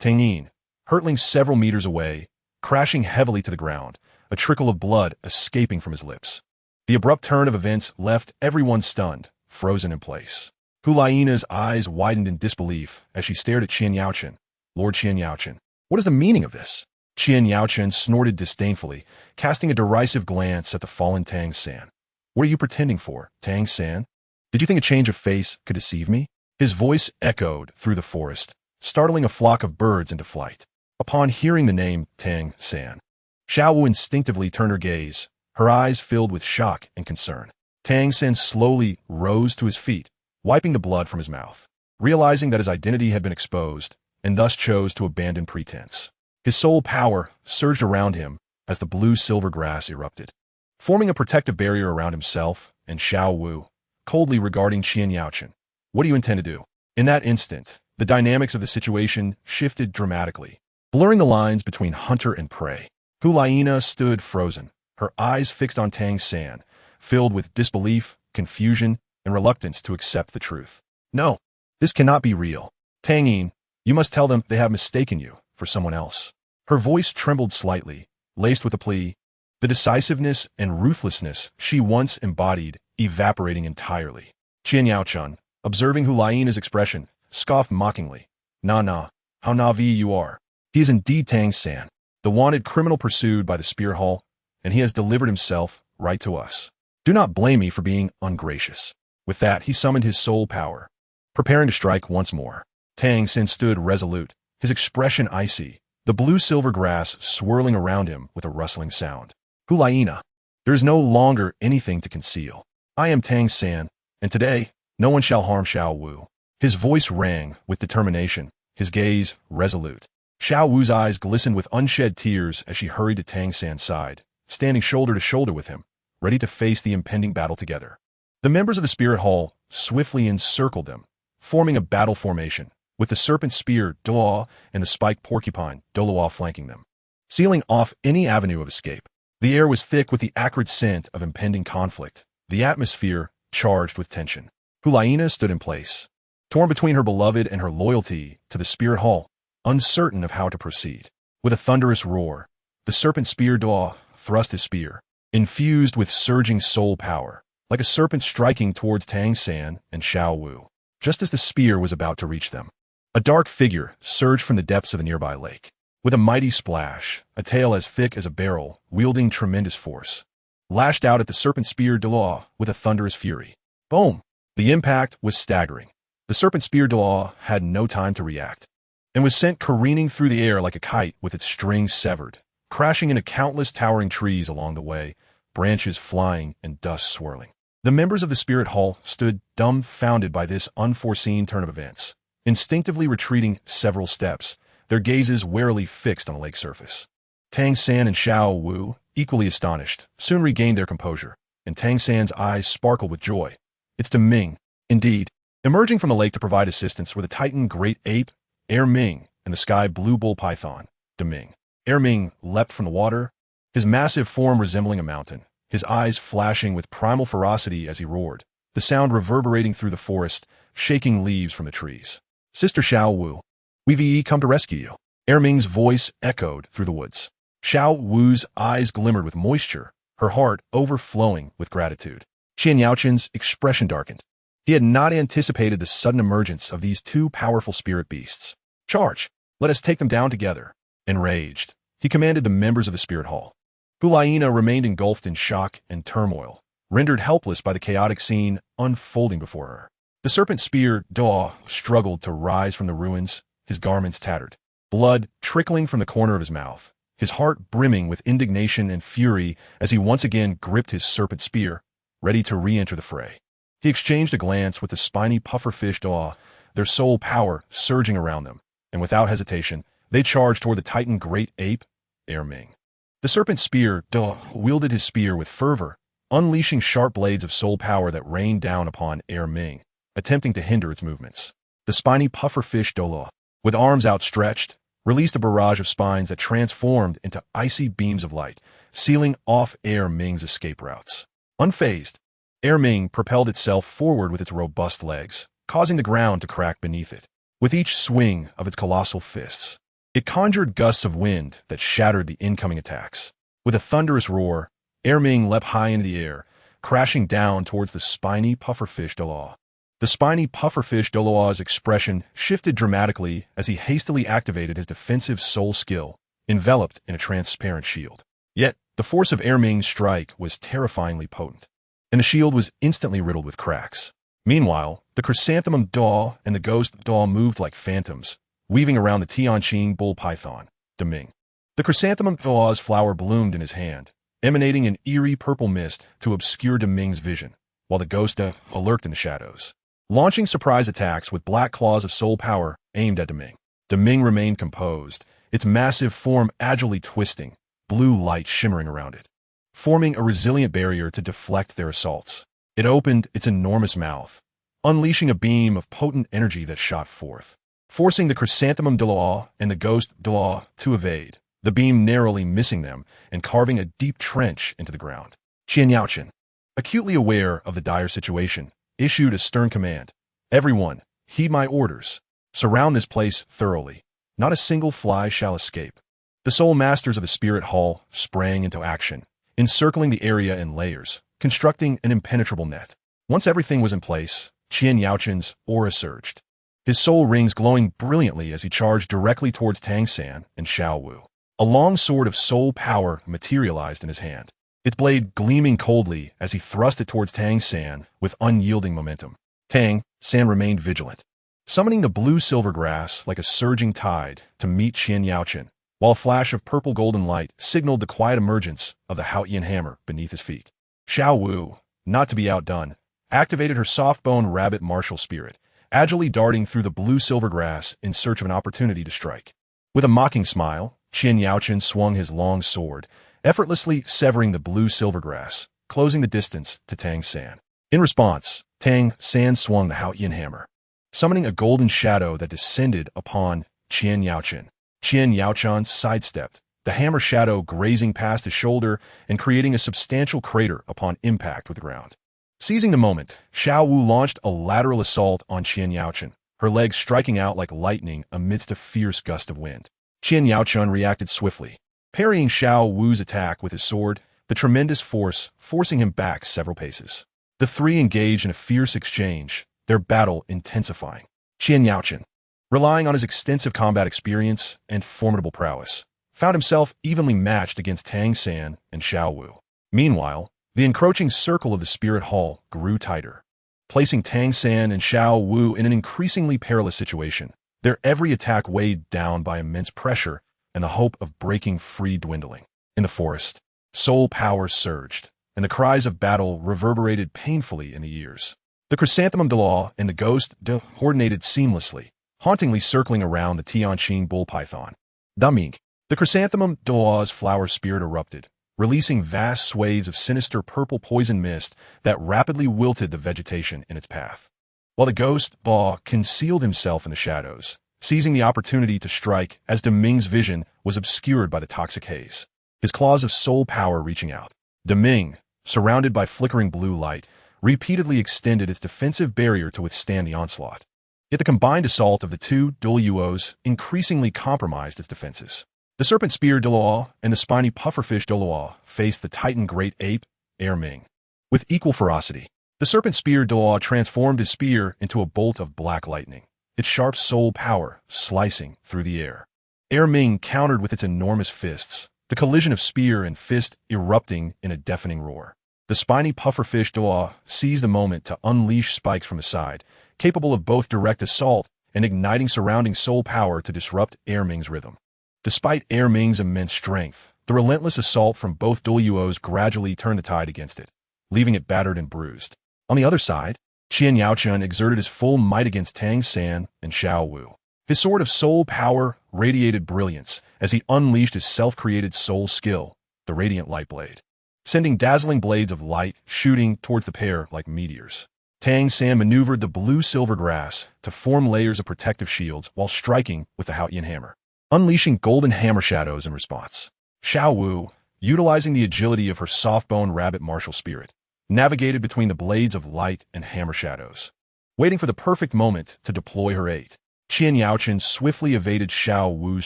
Yin, hurtling several meters away, crashing heavily to the ground, a trickle of blood escaping from his lips. The abrupt turn of events left everyone stunned, frozen in place. Hulaina's eyes widened in disbelief as she stared at Qian Yaochen. "Lord Qian Yaochen, what is the meaning of this?" Qian Yaochen snorted disdainfully, casting a derisive glance at the fallen Tang San. "What are you pretending for, Tang San? Did you think a change of face could deceive me?" His voice echoed through the forest, startling a flock of birds into flight. Upon hearing the name Tang San, Xiao Wu instinctively turned her gaze, her eyes filled with shock and concern. Tang San slowly rose to his feet, wiping the blood from his mouth, realizing that his identity had been exposed, and thus chose to abandon pretense. His soul power surged around him as the blue-silver grass erupted, forming a protective barrier around himself and Xiao Wu, coldly regarding Qian Yaochen. What do you intend to do? In that instant, the dynamics of the situation shifted dramatically, blurring the lines between hunter and prey. Hulaina stood frozen, her eyes fixed on Tang San, filled with disbelief, confusion, and reluctance to accept the truth. No, this cannot be real. Tang Yin, you must tell them they have mistaken you for someone else. Her voice trembled slightly, laced with a plea, the decisiveness and ruthlessness she once embodied evaporating entirely. Qian Yaochen, observing Hulaina's expression, scoffed mockingly. Nah, how naive you are. He is indeed Tang San, the wanted criminal pursued by the Spirit Hall, and he has delivered himself right to us. Do not blame me for being ungracious. With that, he summoned his soul power, preparing to strike once more. Tang San stood resolute, his expression icy, the blue-silver grass swirling around him with a rustling sound. Hulaina, there is no longer anything to conceal. I am Tang San, and today, no one shall harm Xiao Wu. His voice rang with determination, his gaze resolute. Xiao Wu's eyes glistened with unshed tears as she hurried to Tang San's side, standing shoulder to shoulder with him, ready to face the impending battle together. The members of the Spirit Hall swiftly encircled them, forming a battle formation, with the serpent spear Douluo and the spiked porcupine Douluo flanking them, sealing off any avenue of escape. The air was thick with the acrid scent of impending conflict, the atmosphere charged with tension. Hulaina stood in place, torn between her beloved and her loyalty to the Spirit Hall, uncertain of how to proceed. With a thunderous roar, the serpent spear Douluo thrust his spear, infused with surging soul power, like a serpent striking towards Tang San and Xiao Wu. Just as the spear was about to reach them, a dark figure surged from the depths of the nearby lake. With a mighty splash, a tail as thick as a barrel, wielding tremendous force, lashed out at the serpent spear Douluo with a thunderous fury. Boom! The impact was staggering. The serpent spear Douluo had no time to react, and was sent careening through the air like a kite with its strings severed, crashing into countless towering trees along the way, branches flying and dust swirling. The members of the Spirit Hall stood dumbfounded by this unforeseen turn of events, instinctively retreating several steps, their gazes warily fixed on the lake surface. Tang San and Xiao Wu, equally astonished, soon regained their composure, and Tang San's eyes sparkled with joy. It's Ming, indeed. Emerging from the lake to provide assistance were the Titan Great Ape, Ming, and the Sky Blue Bull Python, Ming. Ming leapt from the water, his massive form resembling a mountain, his eyes flashing with primal ferocity as he roared, the sound reverberating through the forest, shaking leaves from the trees. Sister Xiao Wu, we've come to rescue you. Ming's voice echoed through the woods. Xiao Wu's eyes glimmered with moisture, her heart overflowing with gratitude. Qian Yaochen's expression darkened. He had not anticipated the sudden emergence of these two powerful spirit beasts. Charge! Let us take them down together. Enraged, he commanded the members of the Spirit Hall. Hulaina remained engulfed in shock and turmoil, rendered helpless by the chaotic scene unfolding before her. The serpent spear Douluo struggled to rise from the ruins, his garments tattered, blood trickling from the corner of his mouth, his heart brimming with indignation and fury as he once again gripped his serpent spear, ready to re-enter the fray. He exchanged a glance with the spiny pufferfish Douluo, their soul power surging around them, and without hesitation, they charged toward the Titan Great Ape, Ming. The serpent spear Douluo wielded his spear with fervor, unleashing sharp blades of soul power that rained down upon Ming, attempting to hinder its movements. The spiny pufferfish Douluo, with arms outstretched, released a barrage of spines that transformed into icy beams of light, sealing off Ming's escape routes. Unfazed, Ming propelled itself forward with its robust legs, causing the ground to crack beneath it. With each swing of its colossal fists, it conjured gusts of wind that shattered the incoming attacks. With a thunderous roar, Ming leapt high into the air, crashing down towards the spiny pufferfish Douluo. The spiny pufferfish Douluo's expression shifted dramatically as he hastily activated his defensive soul skill, enveloped in a transparent shield. Yet, the force of Ming's strike was terrifyingly potent, and the shield was instantly riddled with cracks. Meanwhile, the chrysanthemum Douluo and the ghost Douluo moved like phantoms, weaving around the Tianqing bull python, Ming. The chrysanthemum Douluo's flower bloomed in his hand, emanating an eerie purple mist to obscure Ming's vision, while the ghost lurked in the shadows. launching surprise attacks with black claws of soul power aimed at Deming. Deming remained composed, its massive form agilely twisting, blue light shimmering around it, forming a resilient barrier to deflect their assaults. It opened its enormous mouth, unleashing a beam of potent energy that shot forth, forcing the chrysanthemum Douluo and the ghost Douluo to evade, the beam narrowly missing them and carving a deep trench into the ground. Qian Yaochen, acutely aware of the dire situation, issued a stern command. Everyone, heed my orders. Surround this place thoroughly. Not a single fly shall escape. The soul masters of the spirit hall sprang into action, encircling the area in layers, constructing an impenetrable net. Once everything was in place, Qian Yaochen's aura surged, his soul rings glowing brilliantly as he charged directly towards Tang San and Xiao Wu. A long sword of soul power materialized in his hand, its blade gleaming coldly as he thrust it towards Tang San with unyielding momentum. Tang San remained vigilant, summoning the blue-silver grass like a surging tide to meet Qian Yaochen, while a flash of purple-golden light signaled the quiet emergence of the Haotian hammer beneath his feet. Xiao Wu, not to be outdone, activated her soft-bone rabbit martial spirit, agilely darting through the blue-silver grass in search of an opportunity to strike. With a mocking smile, Qian Yaochen swung his long sword, effortlessly severing the blue-silver grass, closing the distance to Tang San. In response, Tang San swung the Haotian hammer, summoning a golden shadow that descended upon Qian Yaochen. Qian Yaochen sidestepped, the hammer shadow grazing past his shoulder and creating a substantial crater upon impact with the ground. Seizing the moment, Xiao Wu launched a lateral assault on Qian Yaochen, her legs striking out like lightning amidst a fierce gust of wind. Qian Yaochen reacted swiftly, parrying Xiao Wu's attack with his sword, the tremendous force forcing him back several paces. The three engaged in a fierce exchange, their battle intensifying. Qian Yaochen, relying on his extensive combat experience and formidable prowess, found himself evenly matched against Tang San and Xiao Wu. Meanwhile, the encroaching circle of the spirit hall grew tighter, placing Tang San and Xiao Wu in an increasingly perilous situation, their every attack weighed down by immense pressure and the hope of breaking free dwindling. In the forest, soul power surged, and the cries of battle reverberated painfully in the ears. The chrysanthemum Douluo and the ghost coordinated seamlessly, hauntingly circling around the Tianqing bull python. Daming, the chrysanthemum Douluo's flower spirit erupted, releasing vast swathes of sinister purple poison mist that rapidly wilted the vegetation in its path. While the ghost Ba concealed himself in the shadows, seizing the opportunity to strike as Deming's vision was obscured by the toxic haze, his claws of soul power reaching out. Deming, surrounded by flickering blue light, repeatedly extended its defensive barrier to withstand the onslaught. Yet the combined assault of the two Douluos increasingly compromised its defenses. The serpent spear Douluo and the spiny pufferfish Douluo faced the titan great ape, Ming, with equal ferocity. The serpent spear Douluo transformed his spear into a bolt of black lightning, its sharp soul power slicing through the air. Ming countered with its enormous fists, the collision of spear and fist erupting in a deafening roar. The spiny pufferfish Douluo seized the moment to unleash spikes from his side, capable of both direct assault and igniting surrounding soul power to disrupt Ming's rhythm. Despite Ming's immense strength, the relentless assault from both Douluos gradually turned the tide against it, leaving it battered and bruised. On the other side, Qian Yaochen exerted his full might against Tang San and Xiao Wu. His sword of soul power radiated brilliance as he unleashed his self-created soul skill, the radiant light blade, sending dazzling blades of light shooting towards the pair like meteors. Tang San maneuvered the blue-silver grass to form layers of protective shields while striking with the Haotian hammer, unleashing golden hammer shadows in response. Xiao Wu, utilizing the agility of her soft-bone rabbit martial spirit, navigated between the blades of light and hammer shadows, waiting for the perfect moment to deploy her aid. Qian Yaochen swiftly evaded Xiao Wu's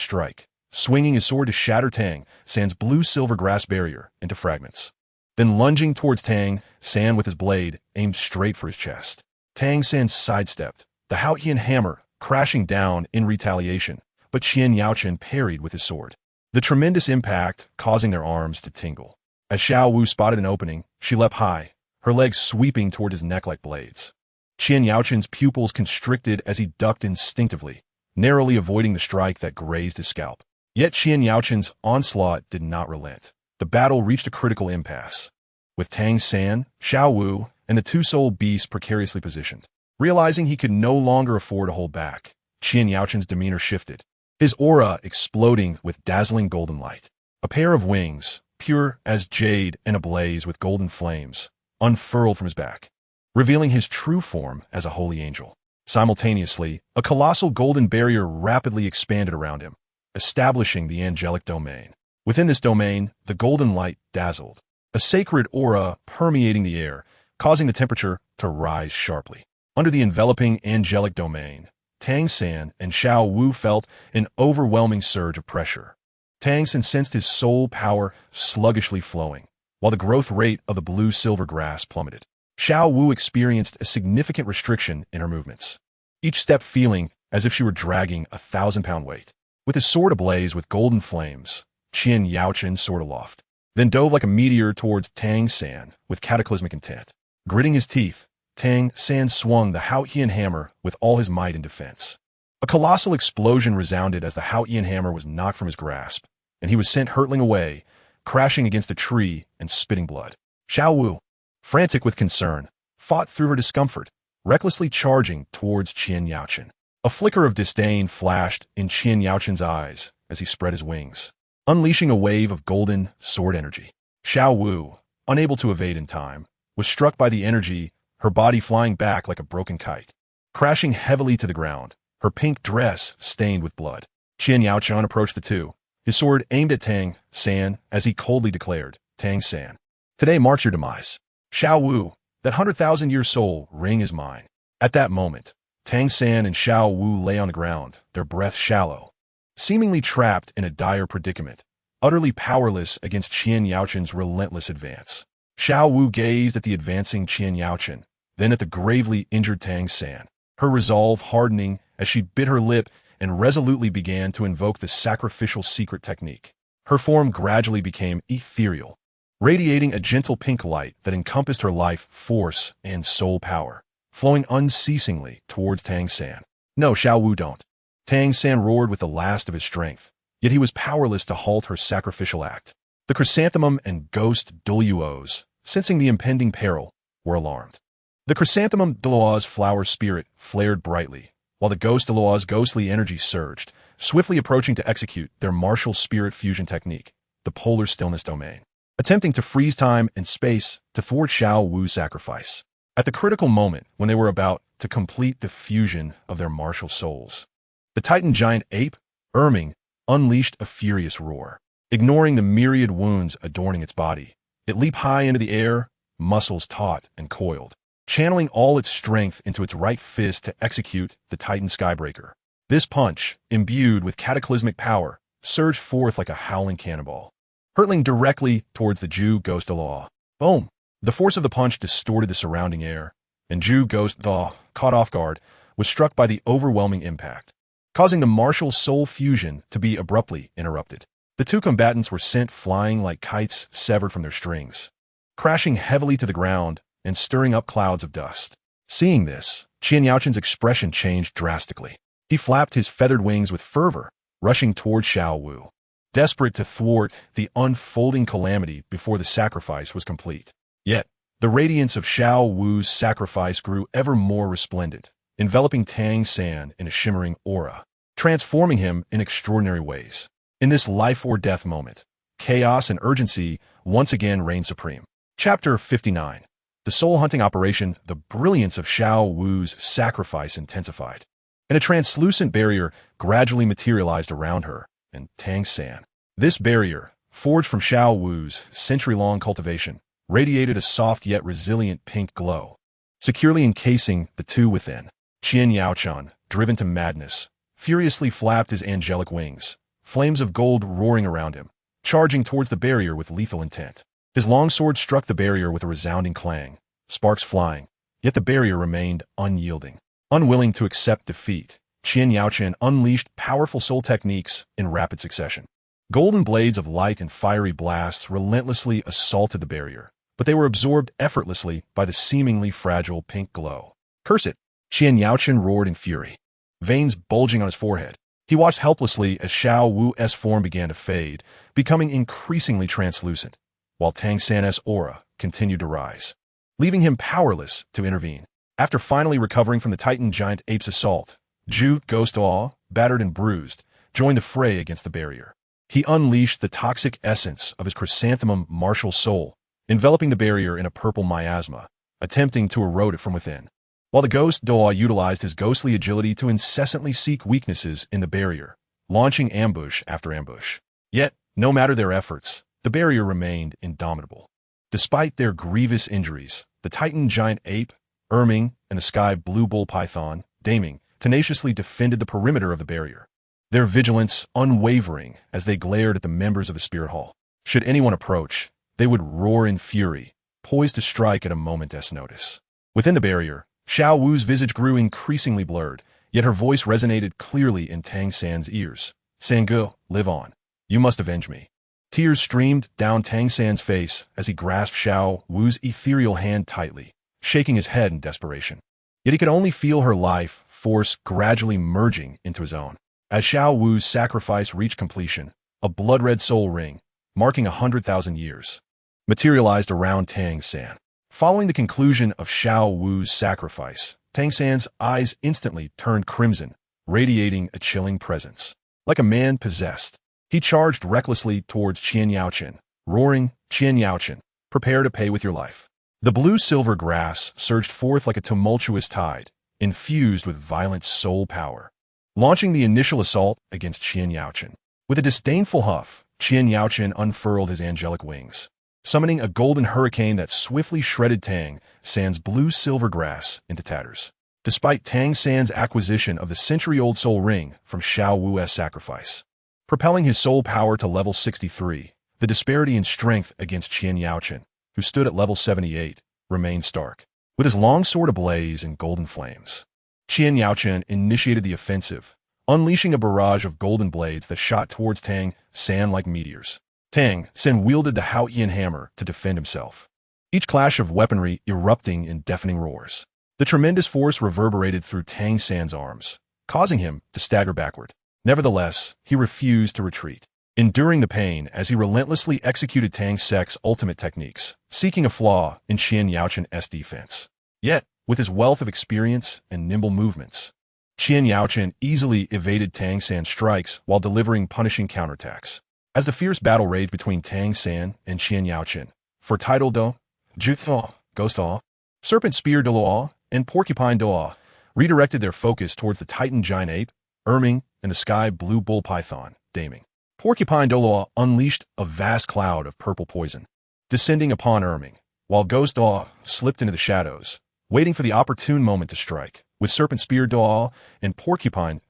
strike, swinging his sword to shatter Tang San's blue-silver grass barrier into fragments. Then lunging towards Tang San with his blade aimed straight for his chest. Tang San sidestepped, the Haotian hammer crashing down in retaliation, but Qian Yaochen parried with his sword, the tremendous impact causing their arms to tingle. As Xiao Wu spotted an opening, she leapt high, her legs sweeping toward his neck like blades. Qian Yaochen's pupils constricted as he ducked instinctively, narrowly avoiding the strike that grazed his scalp. Yet Qian Yaochen's onslaught did not relent. The battle reached a critical impasse, with Tang San, Xiao Wu, and the two soul beasts precariously positioned. Realizing he could no longer afford to hold back, Qian Yaoqin's demeanor shifted, his aura exploding with dazzling golden light. A pair of wings, pure as jade and ablaze with golden flames, unfurled from his back, revealing his true form as a holy angel. Simultaneously, a colossal golden barrier rapidly expanded around him, establishing the angelic domain. Within this domain, the golden light dazzled, a sacred aura permeating the air, causing the temperature to rise sharply. Under the enveloping angelic domain, Tang San and Xiao Wu felt an overwhelming surge of pressure. Tang San sensed his soul power sluggishly flowing, while the growth rate of the blue-silver grass plummeted. Xiao Wu experienced a significant restriction in her movements, each step feeling as if she were dragging a 1,000-pound weight. With his sword ablaze with golden flames, Qian Yaoqin soared aloft, then dove like a meteor towards Tang San with cataclysmic intent. Gritting his teeth, Tang San swung the Haotian hammer with all his might in defense. A colossal explosion resounded as the Haotian hammer was knocked from his grasp, and he was sent hurtling away, crashing against a tree and spitting blood. Xiao Wu, frantic with concern, fought through her discomfort, recklessly charging towards Qian Yaoqin. A flicker of disdain flashed in Qian Yaoqin's eyes as he spread his wings, unleashing a wave of golden sword energy. Xiao Wu, unable to evade in time, was struck by the energy, her body flying back like a broken kite, crashing heavily to the ground, her pink dress stained with blood. Qian Yaoqin approached the two, his sword aimed at Tang San as he coldly declared, "Tang San, today marks your demise. Xiao Wu, that 100,000-year soul ring is mine." At that moment, Tang San and Xiao Wu lay on the ground, their breath shallow, seemingly trapped in a dire predicament, utterly powerless against Qian Yaoqin's relentless advance. Xiao Wu gazed at the advancing Qian Yaoqin, then at the gravely injured Tang San, her resolve hardening as she bit her lip and resolutely began to invoke the sacrificial secret technique. Her form gradually became ethereal, radiating a gentle pink light that encompassed her life force and soul power, flowing unceasingly towards Tang San. "No, Xiao Wu, don't." Tang San roared with the last of his strength, yet he was powerless to halt her sacrificial act. The chrysanthemum and ghost Douluos, sensing the impending peril, were alarmed. The chrysanthemum Douluo's flower spirit flared brightly, while the ghost Douluo's ghostly energy surged, swiftly approaching to execute their martial spirit fusion technique, the polar stillness domain, attempting to freeze time and space to thwart Xiao Wu's sacrifice. At the critical moment when they were about to complete the fusion of their martial souls, the Titan giant ape, Erming, unleashed a furious roar. Ignoring the myriad wounds adorning its body, it leaped high into the air, muscles taut and coiled, channeling all its strength into its right fist to execute the Titan Skybreaker. This punch, imbued with cataclysmic power, surged forth like a howling cannonball, hurtling directly towards the Ju Ghost Douluo. Boom! The force of the punch distorted the surrounding air, and Ju Ghost Douluo, caught off guard, was struck by the overwhelming impact, causing the martial soul fusion to be abruptly interrupted. The two combatants were sent flying like kites severed from their strings, crashing heavily to the ground and stirring up clouds of dust. Seeing this, Qian Yaoqin's expression changed drastically. He flapped his feathered wings with fervor, rushing toward Xiao Wu, desperate to thwart the unfolding calamity before the sacrifice was complete. Yet, the radiance of Xiao Wu's sacrifice grew ever more resplendent, enveloping Tang San in a shimmering aura, transforming him in extraordinary ways. In this life-or-death moment, chaos and urgency once again reigned supreme. Chapter 59. The soul-hunting operation, the brilliance of Xiao Wu's sacrifice intensified, and a translucent barrier gradually materialized around her and Tang San. This barrier, forged from Xiao Wu's century-long cultivation, radiated a soft yet resilient pink glow, securely encasing the two within. Qian Yaoqin, driven to madness, furiously flapped his angelic wings, flames of gold roaring around him, charging towards the barrier with lethal intent. His longsword struck the barrier with a resounding clang, sparks flying, yet the barrier remained unyielding. Unwilling to accept defeat, Qian Yaoqin unleashed powerful soul techniques in rapid succession. Golden blades of light and fiery blasts relentlessly assaulted the barrier, but they were absorbed effortlessly by the seemingly fragile pink glow. "Curse it!" Qian Yaoqin roared in fury, veins bulging on his forehead. He watched helplessly as Xiao Wu's form began to fade, becoming increasingly translucent, while Tang San's aura continued to rise, leaving him powerless to intervene. After finally recovering from the Titan giant ape's assault, Zhu, Ghost Awe, battered and bruised, joined the fray against the barrier. He unleashed the toxic essence of his chrysanthemum martial soul, enveloping the barrier in a purple miasma, attempting to erode it from within. While the Ghost Doa utilized his ghostly agility to incessantly seek weaknesses in the barrier, launching ambush after ambush. Yet, no matter their efforts, the barrier remained indomitable. Despite their grievous injuries, the Titan giant ape, Erming, and the sky blue bull python, Daming, tenaciously defended the perimeter of the barrier, their vigilance unwavering as they glared at the members of the Spirit Hall. Should anyone approach, they would roar in fury, poised to strike at a moment's notice. Within the barrier, Xiao Wu's visage grew increasingly blurred, yet her voice resonated clearly in Tang San's ears. "Sangu, live on. You must avenge me." Tears streamed down Tang San's face as he grasped Xiao Wu's ethereal hand tightly, shaking his head in desperation. Yet he could only feel her life force gradually merging into his own. As Xiao Wu's sacrifice reached completion, a blood-red soul ring, marking 100,000 years, materialized around Tang San. Following the conclusion of Xiao Wu's sacrifice, Tang San's eyes instantly turned crimson, radiating a chilling presence. Like a man possessed, he charged recklessly towards Qian Yaochen, roaring, "Qian Yaochen, prepare to pay with your life." The blue-silver grass surged forth like a tumultuous tide, infused with violent soul power, launching the initial assault against Qian Yaochen. With a disdainful huff, Qian Yaochen unfurled his angelic wings, summoning a golden hurricane that swiftly shredded Tang San's blue-silver grass into tatters. Despite Tang San's acquisition of the century-old soul ring from Xiao Wu's sacrifice, propelling his soul power to level 63, the disparity in strength against Qian Yaochen, who stood at level 78, remained stark. With his long sword ablaze in golden flames, Qian Yaochen initiated the offensive, unleashing a barrage of golden blades that shot towards Tang San like meteors. Tang San wielded the Haotian hammer to defend himself, each clash of weaponry erupting in deafening roars. The tremendous force reverberated through Tang San's arms, causing him to stagger backward. Nevertheless, he refused to retreat, enduring the pain as he relentlessly executed Tang Sek's ultimate techniques, seeking a flaw in Qian Yaochen's defense. Yet, with his wealth of experience and nimble movements, Qian Yaochen easily evaded Tang San's strikes while delivering punishing counterattacks. As the fierce battle raged between Tang San and Qian Yaochen, for title Do, Jutho, Ghost Awe, Serpent Spear Douluo, and Porcupine Douluo redirected their focus towards the Titan giant ape, Erming, and the sky blue bull python, Daming. Porcupine Douluo unleashed a vast cloud of purple poison, descending upon Erming, while Ghost Awe slipped into the shadows, waiting for the opportune moment to strike, with Serpent Spear Douluo and Porcupine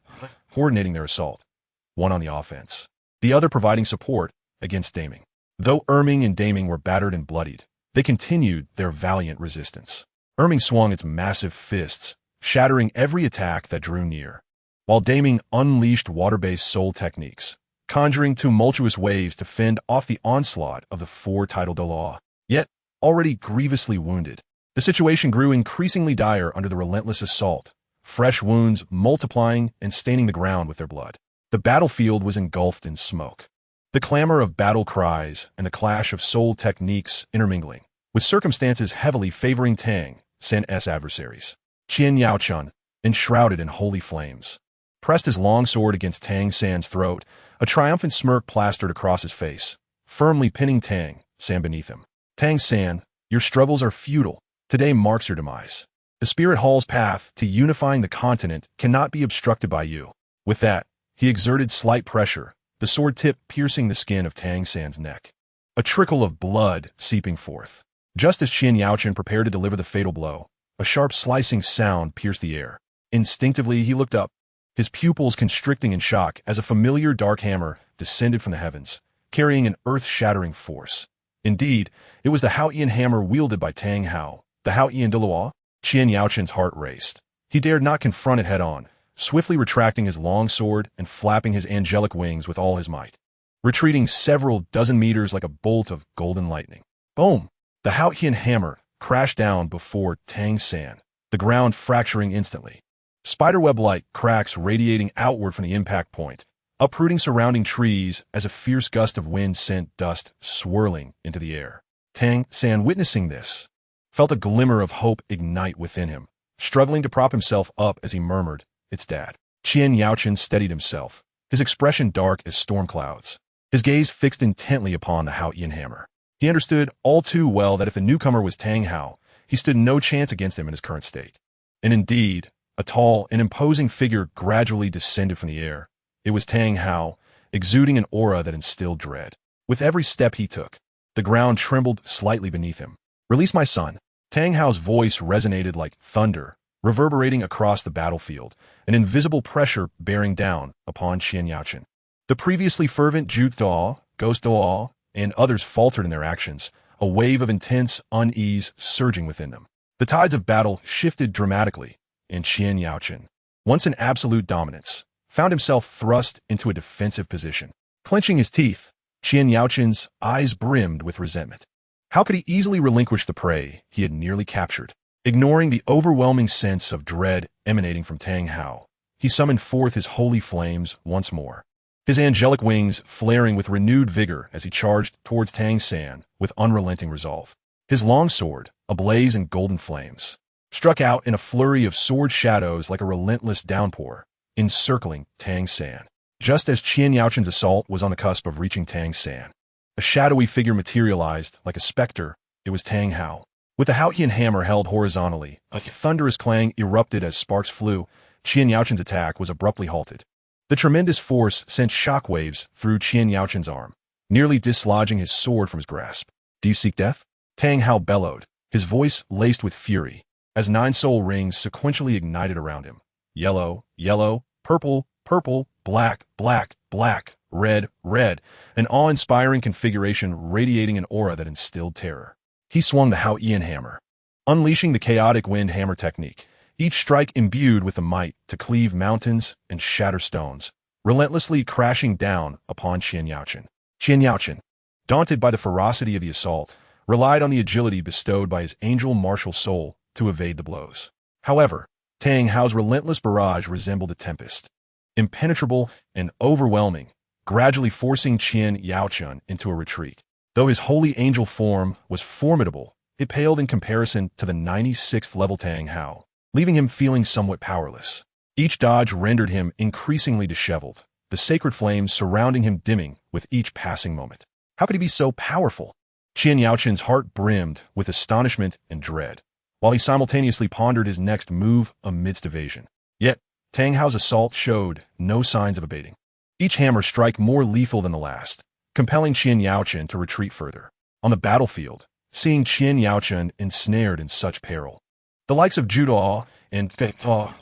coordinating their assault, one on the offense, the other providing support against Daming. Though Erming and Daming were battered and bloodied, they continued their valiant resistance. Erming swung its massive fists, shattering every attack that drew near, while Daming unleashed water-based soul techniques, conjuring tumultuous waves to fend off the onslaught of the four-titled Douluo. Yet, already grievously wounded, the situation grew increasingly dire under the relentless assault, fresh wounds multiplying and staining the ground with their blood. The battlefield was engulfed in smoke, the clamor of battle cries and the clash of soul techniques intermingling, with circumstances heavily favoring Tang San's adversaries. Qian Yaochen, enshrouded in holy flames, pressed his long sword against Tang San's throat, a triumphant smirk plastered across his face, firmly pinning Tang San beneath him. "Tang San, your struggles are futile. Today marks your demise. The Spirit Hall's path to unifying the continent cannot be obstructed by you." With that, he exerted slight pressure, the sword tip piercing the skin of Tang San's neck, a trickle of blood seeping forth. Just as Qian Yaochen prepared to deliver the fatal blow, a sharp slicing sound pierced the air. Instinctively, he looked up, his pupils constricting in shock as a familiar dark hammer descended from the heavens, carrying an earth-shattering force. Indeed, it was the Haotian hammer wielded by Tang Hao, the Haotian Douluo. Qian Yaochen's heart raced. He dared not confront it head-on, swiftly retracting his long sword and flapping his angelic wings with all his might, retreating several dozen meters like a bolt of golden lightning. Boom! The Haotian hammer crashed down before Tang San, the ground fracturing instantly. Spiderweb-like cracks radiating outward from the impact point, uprooting surrounding trees as a fierce gust of wind sent dust swirling into the air. Tang San, witnessing this, felt a glimmer of hope ignite within him, struggling to prop himself up as he murmured, "It's Dad." Qian Yaochen steadied himself, his expression dark as storm clouds, his gaze fixed intently upon the Haotian hammer. He understood all too well that if the newcomer was Tang Hao, he stood no chance against him in his current state. And indeed, a tall and imposing figure gradually descended from the air. It was Tang Hao, exuding an aura that instilled dread. With every step he took, the ground trembled slightly beneath him. "Release my son." Tang Hao's voice resonated like thunder, reverberating across the battlefield, an invisible pressure bearing down upon Qian Yaochen. The previously fervent Zhu Dao, Ghost Dao, and others faltered in their actions, a wave of intense unease surging within them. The tides of battle shifted dramatically, and Qian Yaochen, once in absolute dominance, found himself thrust into a defensive position. Clenching his teeth, Qian Yaochen's eyes brimmed with resentment. How could he easily relinquish the prey he had nearly captured? Ignoring the overwhelming sense of dread emanating from Tang Hao, he summoned forth his holy flames once more, his angelic wings flaring with renewed vigor as he charged towards Tang San with unrelenting resolve. His long sword, ablaze in golden flames, struck out in a flurry of sword shadows like a relentless downpour, encircling Tang San. Just as Qian Yaochen's assault was on the cusp of reaching Tang San, a shadowy figure materialized like a specter. It was Tang Hao. With the Haotian hammer held horizontally, a thunderous clang erupted as sparks flew. Qian Yaochen's attack was abruptly halted. The tremendous force sent shockwaves through Qian Yaochen's arm, nearly dislodging his sword from his grasp. "Do you seek death?" Tang Hao bellowed, his voice laced with fury, as 9 soul rings sequentially ignited around him. Yellow, yellow, purple, purple, black, black, black, red, red, an awe-inspiring configuration radiating an aura that instilled terror. He swung the Haotian hammer, unleashing the chaotic wind hammer technique, each strike imbued with the might to cleave mountains and shatter stones, relentlessly crashing down upon Qian Yaochen. Qian Yaochen, daunted by the ferocity of the assault, relied on the agility bestowed by his angel martial soul to evade the blows. However, Tang Hao's relentless barrage resembled a tempest, impenetrable and overwhelming, gradually forcing Qian Yaochen into a retreat. Though his holy angel form was formidable, it paled in comparison to the 96th level Tang Hao, leaving him feeling somewhat powerless. Each dodge rendered him increasingly disheveled, the sacred flames surrounding him dimming with each passing moment. How could he be so powerful? Qian Yaochen's heart brimmed with astonishment and dread, while he simultaneously pondered his next move amidst evasion. Yet, Tang Hao's assault showed no signs of abating. Each hammer strike more lethal than the last, compelling Qian Yaochen to retreat further. On the battlefield, seeing Qian Yaochen ensnared in such peril, the likes of Zhu Dao and Fei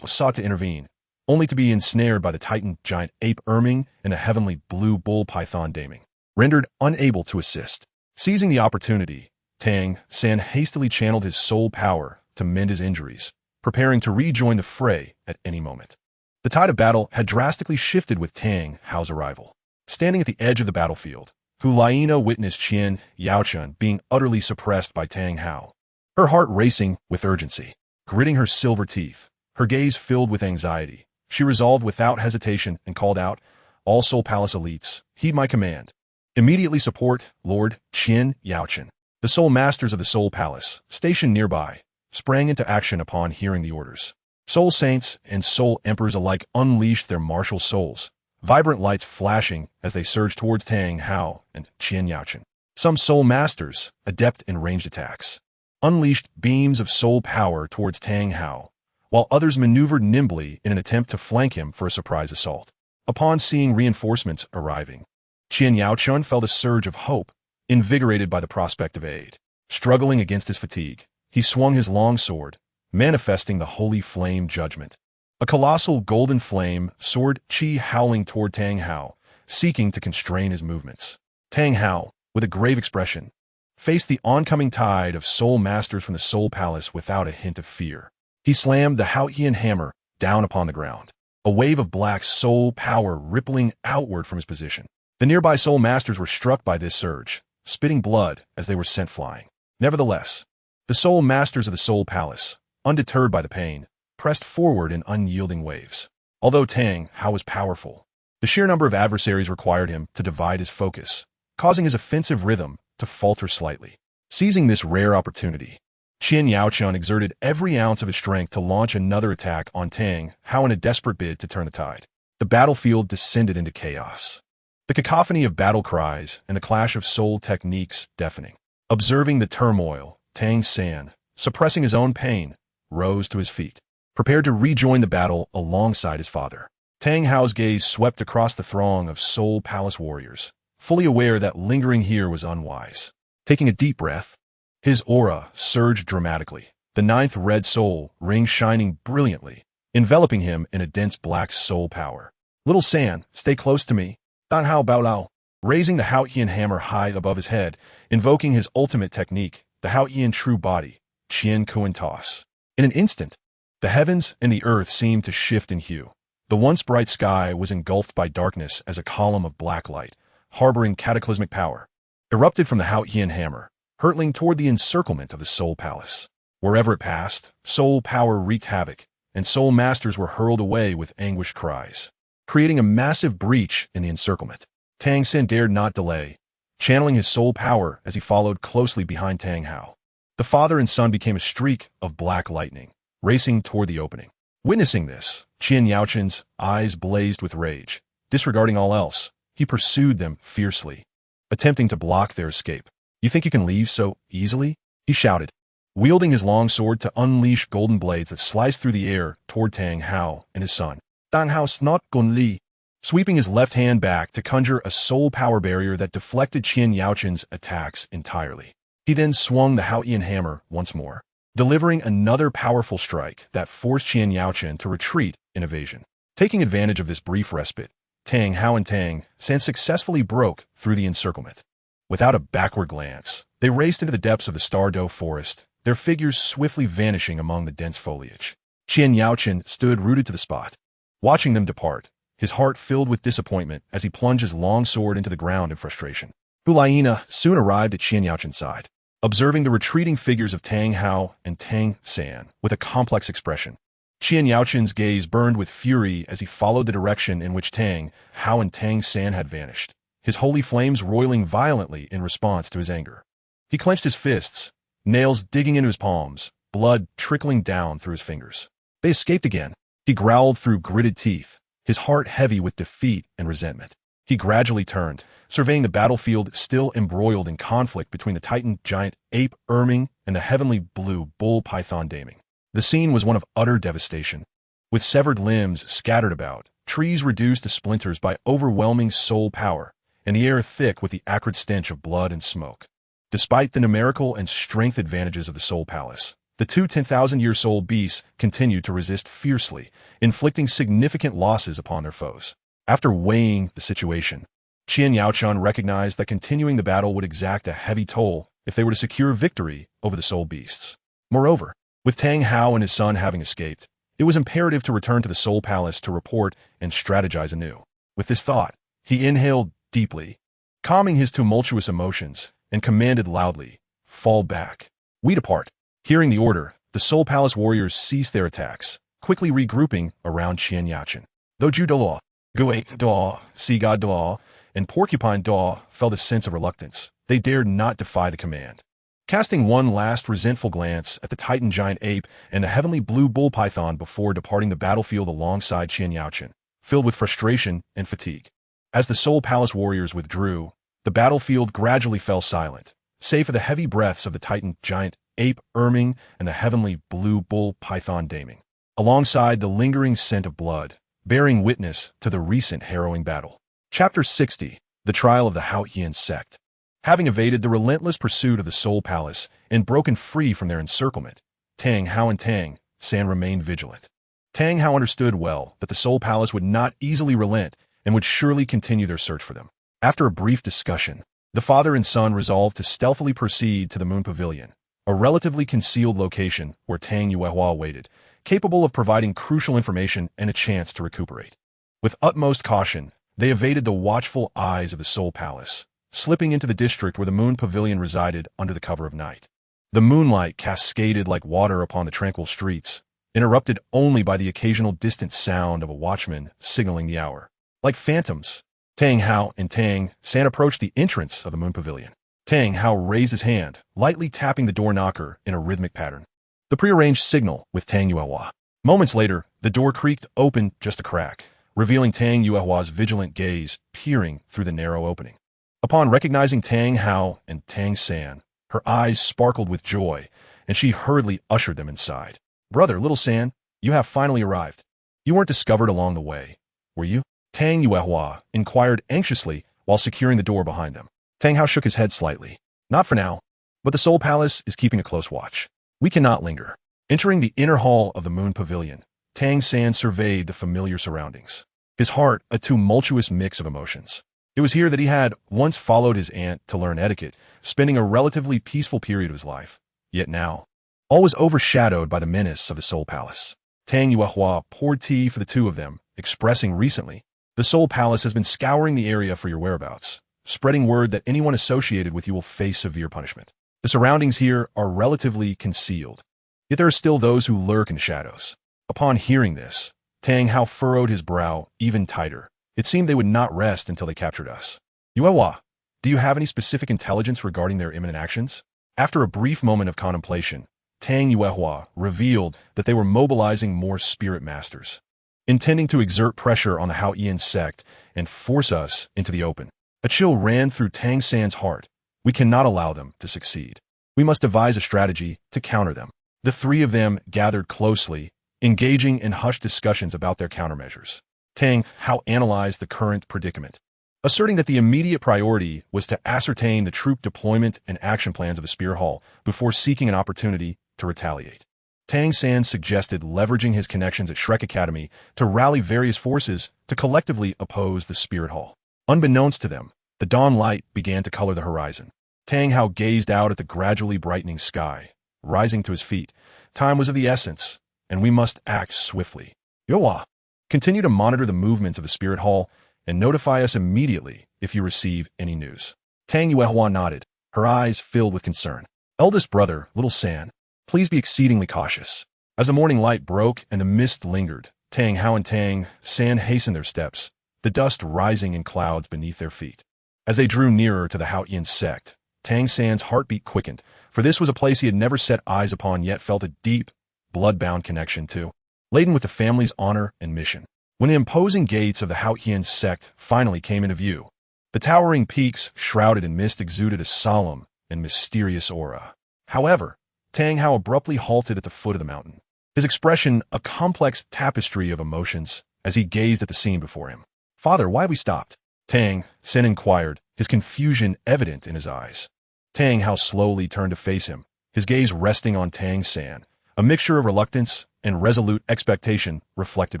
sought to intervene, only to be ensnared by the titan giant ape Erming and a heavenly blue bull python Daming, rendered unable to assist. Seizing the opportunity, Tang San hastily channeled his soul power to mend his injuries, preparing to rejoin the fray at any moment. The tide of battle had drastically shifted with Tang Hao's arrival. Standing at the edge of the battlefield, Hu Laina witnessed Qian Yaochen being utterly suppressed by Tang Hao, her heart racing with urgency. Gritting her silver teeth, her gaze filled with anxiety, she resolved without hesitation and called out, "All Soul Palace elites, heed my command. Immediately support Lord Qian Yaochen." The Soul Masters of the Soul Palace, stationed nearby, sprang into action upon hearing the orders. Soul Saints and Soul Emperors alike unleashed their martial souls, vibrant lights flashing as they surged towards Tang Hao and Qian Yaochen. Some Soul Masters, adept in ranged attacks, unleashed beams of soul power towards Tang Hao, while others maneuvered nimbly in an attempt to flank him for a surprise assault. Upon seeing reinforcements arriving, Qian Yaochen felt a surge of hope, invigorated by the prospect of aid. Struggling against his fatigue, he swung his long sword, manifesting the holy flame judgment. A colossal golden flame soared chi howling toward Tang Hao, seeking to constrain his movements. Tang Hao, with a grave expression, faced the oncoming tide of soul masters from the Soul Palace without a hint of fear. He slammed the Haotian hammer down upon the ground, a wave of black soul power rippling outward from his position. The nearby soul masters were struck by this surge, spitting blood as they were sent flying. Nevertheless, the soul masters of the Soul Palace, undeterred by the pain, pressed forward in unyielding waves. Although Tang Hao was powerful, the sheer number of adversaries required him to divide his focus, causing his offensive rhythm to falter slightly. Seizing this rare opportunity, Qian Yaochun exerted every ounce of his strength to launch another attack on Tang Hao in a desperate bid to turn the tide. The battlefield descended into chaos. The cacophony of battle cries and the clash of soul techniques deafening. Observing the turmoil, Tang San, suppressing his own pain, rose to his feet, prepared to rejoin the battle alongside his father. Tang Hao's gaze swept across the throng of Soul Palace warriors, fully aware that lingering here was unwise. Taking a deep breath, his aura surged dramatically, the ninth red soul ring shining brilliantly, enveloping him in a dense black soul power. Little San, stay close to me. Dan Hao Bao Lao. Raising the Haotian hammer high above his head, invoking his ultimate technique, the Haotian true body, Qian Kuan Toss. In an instant, the heavens and the earth seemed to shift in hue. The once bright sky was engulfed by darkness as a column of black light, harboring cataclysmic power, erupted from the Haotian hammer, hurtling toward the encirclement of the Soul Palace. Wherever it passed, soul power wreaked havoc, and soul masters were hurled away with anguished cries, creating a massive breach in the encirclement. Tang San dared not delay, channeling his soul power as he followed closely behind Tang Hao. The father and son became a streak of black lightning, racing toward the opening. Witnessing this, Qian Yaochun's eyes blazed with rage. Disregarding all else, he pursued them fiercely, attempting to block their escape. You think you can leave so easily? He shouted, wielding his long sword to unleash golden blades that sliced through the air toward Tang Hao and his son. Dan Hao not gon li, sweeping his left hand back to conjure a soul power barrier that deflected Qian Yaochun's attacks entirely. He then swung the Haotian hammer once more, delivering another powerful strike that forced Qian Yaochun to retreat in evasion. Taking advantage of this brief respite, Tang Hao and Tang San successfully broke through the encirclement. Without a backward glance, they raced into the depths of the Stardow forest, their figures swiftly vanishing among the dense foliage. Qian Yaochun stood rooted to the spot, watching them depart, his heart filled with disappointment as he plunged his long sword into the ground in frustration. Hulaina soon arrived at Qian Yaochun's side, observing the retreating figures of Tang Hao and Tang San with a complex expression. Qian Yaochun's gaze burned with fury as he followed the direction in which Tang Hao and Tang San had vanished, his holy flames roiling violently in response to his anger. He clenched his fists, nails digging into his palms, blood trickling down through his fingers. They escaped again. He growled through gritted teeth, his heart heavy with defeat and resentment. He gradually turned, surveying the battlefield still embroiled in conflict between the Titan giant ape Erming and the heavenly blue bull python Daming. The scene was one of utter devastation, with severed limbs scattered about, trees reduced to splinters by overwhelming soul power, and the air thick with the acrid stench of blood and smoke. Despite the numerical and strength advantages of the Soul Palace, the two 10,000-year soul beasts continued to resist fiercely, inflicting significant losses upon their foes. After weighing the situation, Qian Yaochun recognized that continuing the battle would exact a heavy toll if they were to secure victory over the soul beasts. Moreover, with Tang Hao and his son having escaped, it was imperative to return to the Soul Palace to report and strategize anew. With this thought, he inhaled deeply, calming his tumultuous emotions, and commanded loudly, "Fall back. We depart." Hearing the order, the Soul Palace warriors ceased their attacks, quickly regrouping around Qian Yaochun. Though Douluo, Gui Daw, Sea God Daw, and Porcupine Daw felt a sense of reluctance, they dared not defy the command. Casting one last resentful glance at the Titan giant ape and the heavenly blue bull python before departing the battlefield alongside Qian Yaochun, filled with frustration and fatigue. As the Soul Palace warriors withdrew, the battlefield gradually fell silent, save for the heavy breaths of the Titan giant ape Erming and the heavenly blue bull python Daming, alongside the lingering scent of blood, bearing witness to the recent harrowing battle. Chapter 60, The Trial of the Haotian Sect. Having evaded the relentless pursuit of the Soul Palace and broken free from their encirclement, Tang Hao and Tang San remained vigilant. Tang Hao understood well that the Soul Palace would not easily relent and would surely continue their search for them. After a brief discussion, the father and son resolved to stealthily proceed to the Moon Pavilion, a relatively concealed location where Tang Yuehua waited, capable of providing crucial information and a chance to recuperate. With utmost caution, they evaded the watchful eyes of the Soul Palace, slipping into the district where the Moon Pavilion resided under the cover of night. The moonlight cascaded like water upon the tranquil streets, interrupted only by the occasional distant sound of a watchman signaling the hour. Like phantoms, Tang Hao and Tang San approached the entrance of the Moon Pavilion. Tang Hao raised his hand, lightly tapping the door knocker in a rhythmic pattern. The prearranged signal with Tang Yuehua. Moments later, the door creaked open just a crack, revealing Tang Yuehua's vigilant gaze peering through the narrow opening. Upon recognizing Tang Hao and Tang San, her eyes sparkled with joy, and she hurriedly ushered them inside. "Brother, little San, you have finally arrived. You weren't discovered along the way, were you?" Tang Yuehua inquired anxiously while securing the door behind them. Tang Hao shook his head slightly. "Not for now, but the Soul Palace is keeping a close watch. We cannot linger." Entering the inner hall of the Moon Pavilion, Tang San surveyed the familiar surroundings, his heart a tumultuous mix of emotions. It was here that he had once followed his aunt to learn etiquette, spending a relatively peaceful period of his life. Yet now, all was overshadowed by the menace of the Soul Palace. Tang Yuehua poured tea for the two of them, expressing recently, "The Soul Palace has been scouring the area for your whereabouts, spreading word that anyone associated with you will face severe punishment. The surroundings here are relatively concealed, yet there are still those who lurk in the shadows." Upon hearing this, Tang Hao furrowed his brow even tighter. It seemed they would not rest until they captured us. "Yuehua, do you have any specific intelligence regarding their imminent actions?" After a brief moment of contemplation, Tang Yuehua revealed that they were mobilizing more spirit masters, intending to exert pressure on the Haoyan sect and force us into the open. A chill ran through Tang San's heart. "We cannot allow them to succeed. We must devise a strategy to counter them." The three of them gathered closely, engaging in hushed discussions about their countermeasures. Tang Hao analyzed the current predicament, asserting that the immediate priority was to ascertain the troop deployment and action plans of the Spear Hall before seeking an opportunity to retaliate. Tang San suggested leveraging his connections at Shrek Academy to rally various forces to collectively oppose the Spirit Hall. Unbeknownst to them, the dawn light began to color the horizon. Tang Hao gazed out at the gradually brightening sky, rising to his feet. "Time was of the essence, and we must act swiftly. Yuehua, continue to monitor the movements of the Spirit Hall and notify us immediately if you receive any news." Tang Yuehua nodded, her eyes filled with concern. "Eldest brother, little San, please be exceedingly cautious." As the morning light broke and the mist lingered, Tang Hao and Tang San hastened their steps, the dust rising in clouds beneath their feet. As they drew nearer to the Haoyan sect, Tang San's heartbeat quickened, for this was a place he had never set eyes upon yet felt a deep, blood-bound connection to, laden with the family's honor and mission. When the imposing gates of the Haoyan sect finally came into view, the towering peaks shrouded in mist exuded a solemn and mysterious aura. However, Tang Hao abruptly halted at the foot of the mountain, his expression a complex tapestry of emotions as he gazed at the scene before him. "Father, why have we stopped?" Tang San inquired, his confusion evident in his eyes. Tang Hao slowly turned to face him, his gaze resting on Tang San, a mixture of reluctance and resolute expectation reflected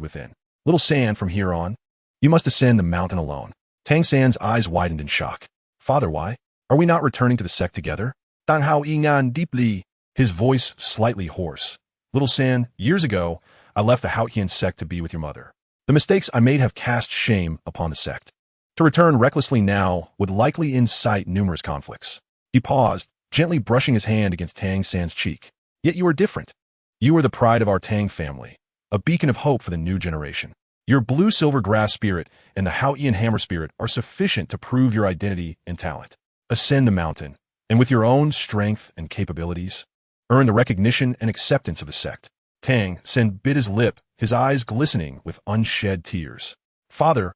within. "Little San, from here on, you must ascend the mountain alone." Tang San's eyes widened in shock. "Father, why? Are we not returning to the sect together?" Tang Hao ingan deeply, his voice slightly hoarse. "Little San, years ago, I left the Haoyan sect to be with your mother. The mistakes I made have cast shame upon the sect. To return recklessly now would likely incite numerous conflicts." He paused, gently brushing his hand against Tang San's cheek. "Yet you are different. You are the pride of our Tang family, a beacon of hope for the new generation. Your blue-silver grass spirit and the Haoyan hammer spirit are sufficient to prove your identity and talent. Ascend the mountain, and with your own strength and capabilities, earn the recognition and acceptance of the sect." Tang San bit his lip, his eyes glistening with unshed tears. "Father,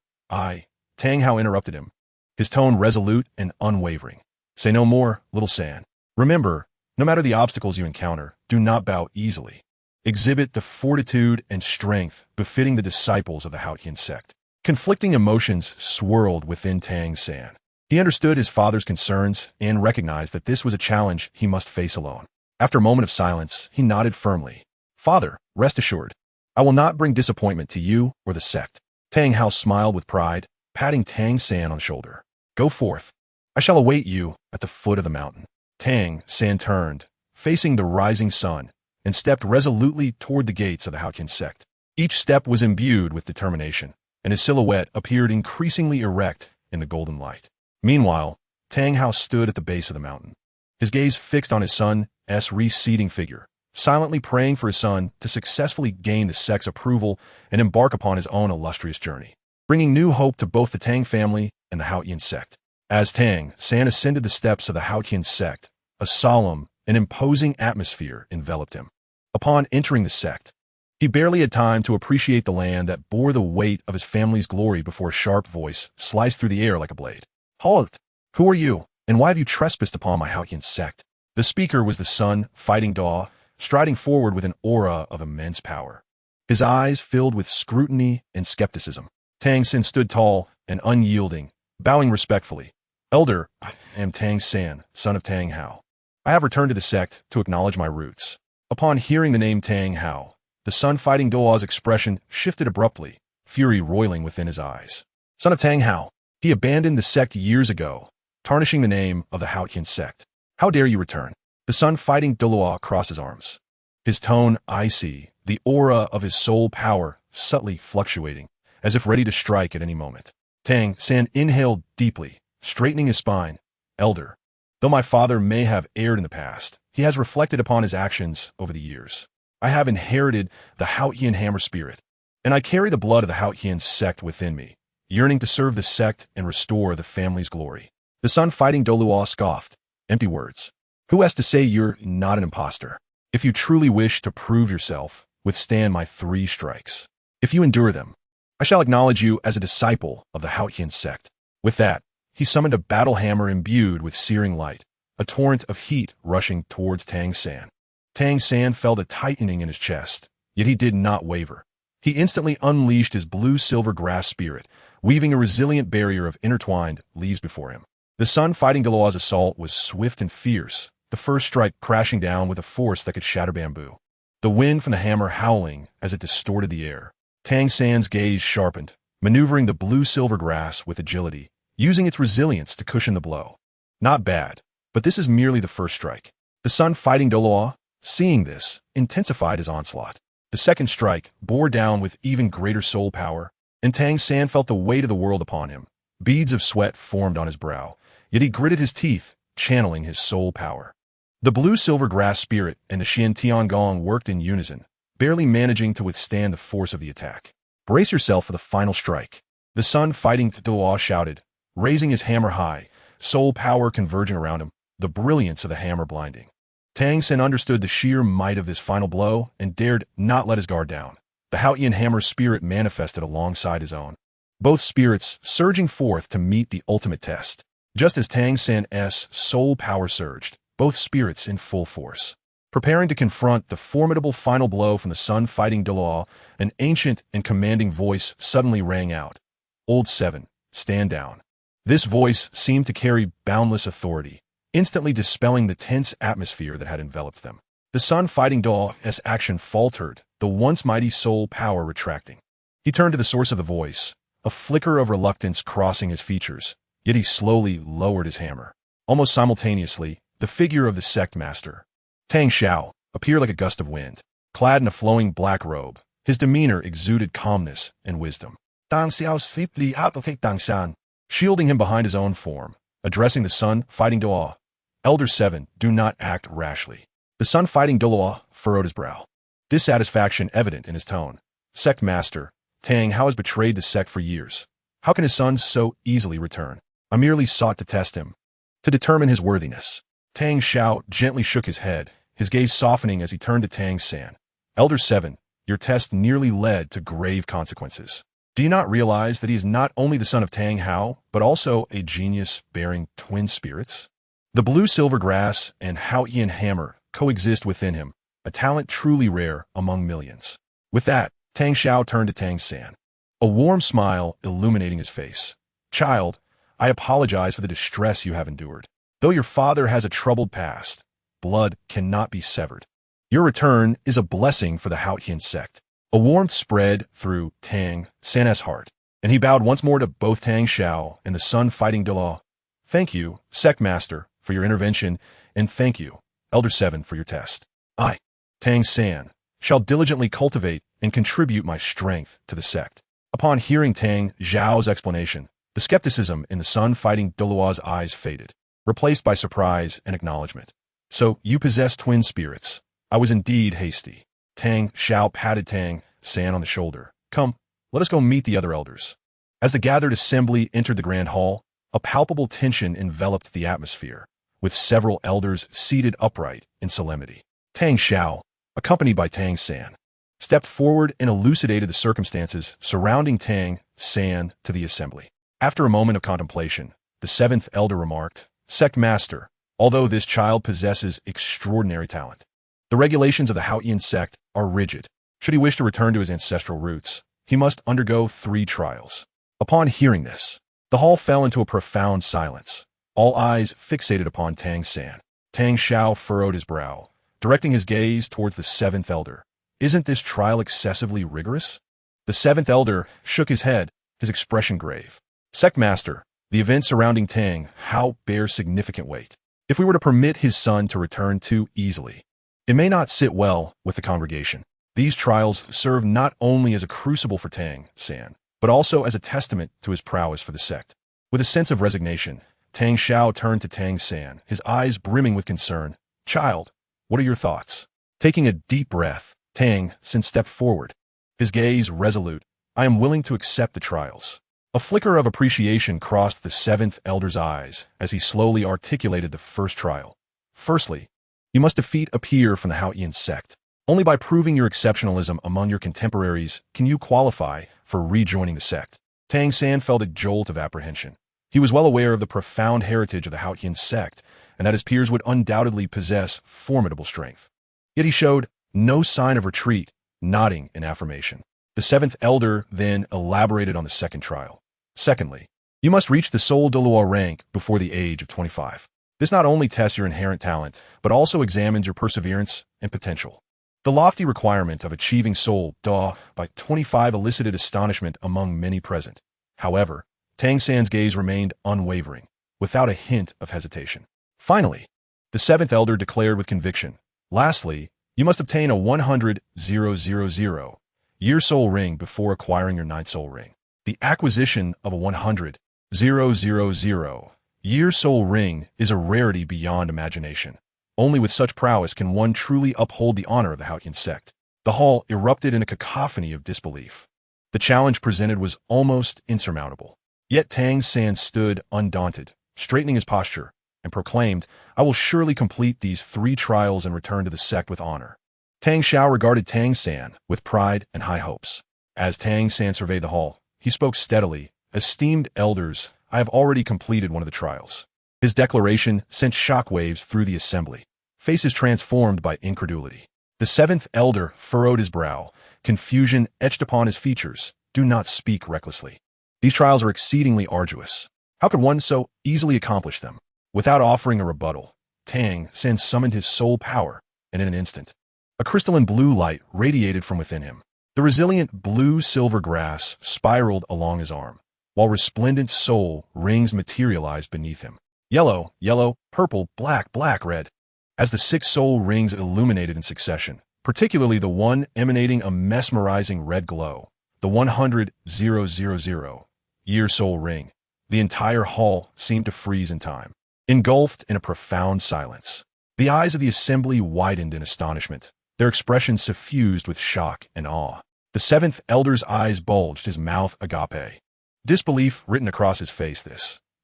Tang Hao interrupted him, his tone resolute and unwavering. "Say no more, little San. Remember, no matter the obstacles you encounter, do not bow easily. Exhibit the fortitude and strength befitting the disciples of the Haoyan sect." Conflicting emotions swirled within Tang San. He understood his father's concerns and recognized that this was a challenge he must face alone. After a moment of silence, he nodded firmly. "Father, rest assured, I will not bring disappointment to you or the sect." Tang Hao smiled with pride, patting Tang San on the shoulder. "Go forth. I shall await you at the foot of the mountain." Tang San turned, facing the rising sun, and stepped resolutely toward the gates of the Haoyan sect. Each step was imbued with determination, and his silhouette appeared increasingly erect in the golden light. Meanwhile, Tang Hao stood at the base of the mountain, his gaze fixed on his son's receding figure, silently praying for his son to successfully gain the sect's approval and embark upon his own illustrious journey, bringing new hope to both the Tang family and the Haoyan sect. As Tang San ascended the steps of the Haotian sect, a solemn and imposing atmosphere enveloped him. Upon entering the sect, he barely had time to appreciate the land that bore the weight of his family's glory before a sharp voice sliced through the air like a blade. "Halt! Who are you, and why have you trespassed upon my Haotian sect?" The speaker was the Sun Fighting Daw, striding forward with an aura of immense power. His eyes filled with scrutiny and skepticism. Tang San stood tall and unyielding, bowing respectfully. "Elder, I am Tang San, son of Tang Hao. I have returned to the sect to acknowledge my roots." Upon hearing the name Tang Hao, the Sun Fighting Daw's expression shifted abruptly, fury roiling within his eyes. Son of Tang Hao, he abandoned the sect years ago, tarnishing the name of the Haotian sect. How dare you return? The Sun Fighting Douluo crossed his arms. His tone icy, the aura of his soul power subtly fluctuating, as if ready to strike at any moment. Tang San inhaled deeply, straightening his spine. "Elder, though my father may have erred in the past, he has reflected upon his actions over the years. I have inherited the Haotian hammer spirit, and I carry the blood of the Haotian sect within me, yearning to serve the sect and restore the family's glory." The Sun Fighting Douluo scoffed. "Empty words. Who has to say you're not an imposter? If you truly wish to prove yourself, withstand my 3 strikes. If you endure them, I shall acknowledge you as a disciple of the Haotian sect." With that, he summoned a battle hammer imbued with searing light, a torrent of heat rushing towards Tang San. Tang San felt a tightening in his chest, yet he did not waver. He instantly unleashed his blue-silver grass spirit, weaving a resilient barrier of intertwined leaves before him. The Sun Fighting Douluo's assault was swift and fierce, the first strike crashing down with a force that could shatter bamboo. The wind from the hammer howling as it distorted the air. Tang San's gaze sharpened, maneuvering the blue-silver grass with agility, using its resilience to cushion the blow. Not bad, but this is merely the first strike. The Sun Fighting Douluo, seeing this, intensified his onslaught. The second strike bore down with even greater soul power, and Tang San felt the weight of the world upon him. Beads of sweat formed on his brow, yet he gritted his teeth, channeling his soul power. The blue-silver grass spirit and the Xian Tiangong worked in unison, barely managing to withstand the force of the attack. "Brace yourself for the final strike," the Sun Fighting Douluo shouted, raising his hammer high, soul power converging around him, the brilliance of the hammer blinding. Tang San understood the sheer might of this final blow and dared not let his guard down. The Haotian hammer's spirit manifested alongside his own, both spirits surging forth to meet the ultimate test. Just as Tang San's soul power surged, both spirits in full force. Preparing to confront the formidable final blow from the Sun Fighting Douluo, an ancient and commanding voice suddenly rang out. "Old 7, stand down." This voice seemed to carry boundless authority, instantly dispelling the tense atmosphere that had enveloped them. The Sun Fighting Douluo's action faltered, the once mighty soul power retracting. He turned to the source of the voice, a flicker of reluctance crossing his features, yet he slowly lowered his hammer. Almost simultaneously, the figure of the sect master, Tang Xiao, appeared like a gust of wind. Clad in a flowing black robe, his demeanor exuded calmness and wisdom. Tang Xiao swiftly outlooked Tang San, shielding him behind his own form, addressing the Sun Fighting Douluo. "Elder 7, do not act rashly." The Sun Fighting Douluo furrowed his brow, dissatisfaction evident in his tone. "Sect master, Tang Hao has betrayed the sect for years. How can his sons so easily return? I merely sought to test him, to determine his worthiness." Tang Xiao gently shook his head, his gaze softening as he turned to Tang San. "Elder 7, your test nearly led to grave consequences. Do you not realize that he is not only the son of Tang Hao, but also a genius bearing twin spirits? The blue-silver grass and Haotian hammer coexist within him, a talent truly rare among millions." With that, Tang Xiao turned to Tang San, a warm smile illuminating his face. "Child, I apologize for the distress you have endured. Though your father has a troubled past, blood cannot be severed. Your return is a blessing for the Haotian sect." A warmth spread through Tang San's heart, and he bowed once more to both Tang Xiao and the Sun Fighting Douluo. "Thank you, Sect Master, for your intervention, and thank you, Elder 7, for your test. I, Tang San, shall diligently cultivate and contribute my strength to the sect." Upon hearing Tang Xiao's explanation, the skepticism in the Sun Fighting Douluo's eyes faded, replaced by surprise and acknowledgement. "So you possess twin spirits. I was indeed hasty." Tang Xiao patted Tang San on the shoulder. "Come, let us go meet the other elders." As the gathered assembly entered the grand hall, A palpable tension enveloped the atmosphere, with several elders seated upright in solemnity. Tang Xiao, accompanied by Tang San, stepped forward and elucidated the circumstances surrounding Tang San to the assembly. After a moment of contemplation, the seventh elder remarked, "Sect Master, although this child possesses extraordinary talent, the regulations of the Haotian sect are rigid. Should he wish to return to his ancestral roots, he must undergo 3 trials." Upon hearing this, the hall fell into a profound silence, all eyes fixated upon Tang San. Tang Xiao furrowed his brow, directing his gaze towards the seventh elder. "Isn't this trial excessively rigorous?" The seventh elder shook his head, his expression grave. "Sect Master, the events surrounding Tang Hao bear significant weight. If we were to permit his son to return too easily, it may not sit well with the congregation. These trials serve not only as a crucible for Tang San, but also as a testament to his prowess for the sect." With a sense of resignation, Tang Xiao turned to Tang San, his eyes brimming with concern. "Child, what are your thoughts?" Taking a deep breath, Tang San stepped forward, his gaze resolute. "I am willing to accept the trials." A flicker of appreciation crossed the seventh elder's eyes as he slowly articulated the first trial. "Firstly, you must defeat a peer from the Haotian sect. Only by proving your exceptionalism among your contemporaries can you qualify for rejoining the sect." Tang San felt a jolt of apprehension. He was well aware of the profound heritage of the Haotian sect, and that his peers would undoubtedly possess formidable strength. Yet he showed no sign of retreat, nodding in affirmation. The seventh elder then elaborated on the second trial. "Secondly, you must reach the Douluo rank before the age of 25. This not only tests your inherent talent, but also examines your perseverance and potential." The lofty requirement of achieving Douluo by 25 elicited astonishment among many present. However, Tang San's gaze remained unwavering, without a hint of hesitation. Finally, the seventh elder declared with conviction, "Lastly, you must obtain a 100,000-year soul ring before acquiring your 9th soul ring. The acquisition of a 100,000-year soul ring is a rarity beyond imagination. Only with such prowess can one truly uphold the honor of the Haotian sect." The hall erupted in a cacophony of disbelief. The challenge presented was almost insurmountable. Yet Tang San stood undaunted, straightening his posture, and proclaimed, "I will surely complete these 3 trials and return to the sect with honor." Tang Xiao regarded Tang San with pride and high hopes. As Tang San surveyed the hall, he spoke steadily, "Esteemed elders, I have already completed one of the trials." His declaration sent shockwaves through the assembly, faces transformed by incredulity. The seventh elder furrowed his brow, confusion etched upon his features. "Do not speak recklessly. These trials are exceedingly arduous. How could one so easily accomplish them?" Without offering a rebuttal, Tang San summoned his soul power, and in an instant, a crystalline blue light radiated from within him. The resilient blue-silver grass spiraled along his arm, while resplendent soul rings materialized beneath him. Yellow, yellow, purple, black, black, red. As the 6 soul rings illuminated in succession, particularly the one emanating a mesmerizing red glow, the 100,000-year soul ring, the entire hall seemed to freeze in time, engulfed in a profound silence. The eyes of the assembly widened in astonishment, their expressions suffused with shock and awe. The seventh elder's eyes bulged, his mouth agape. Disbelief written across his face.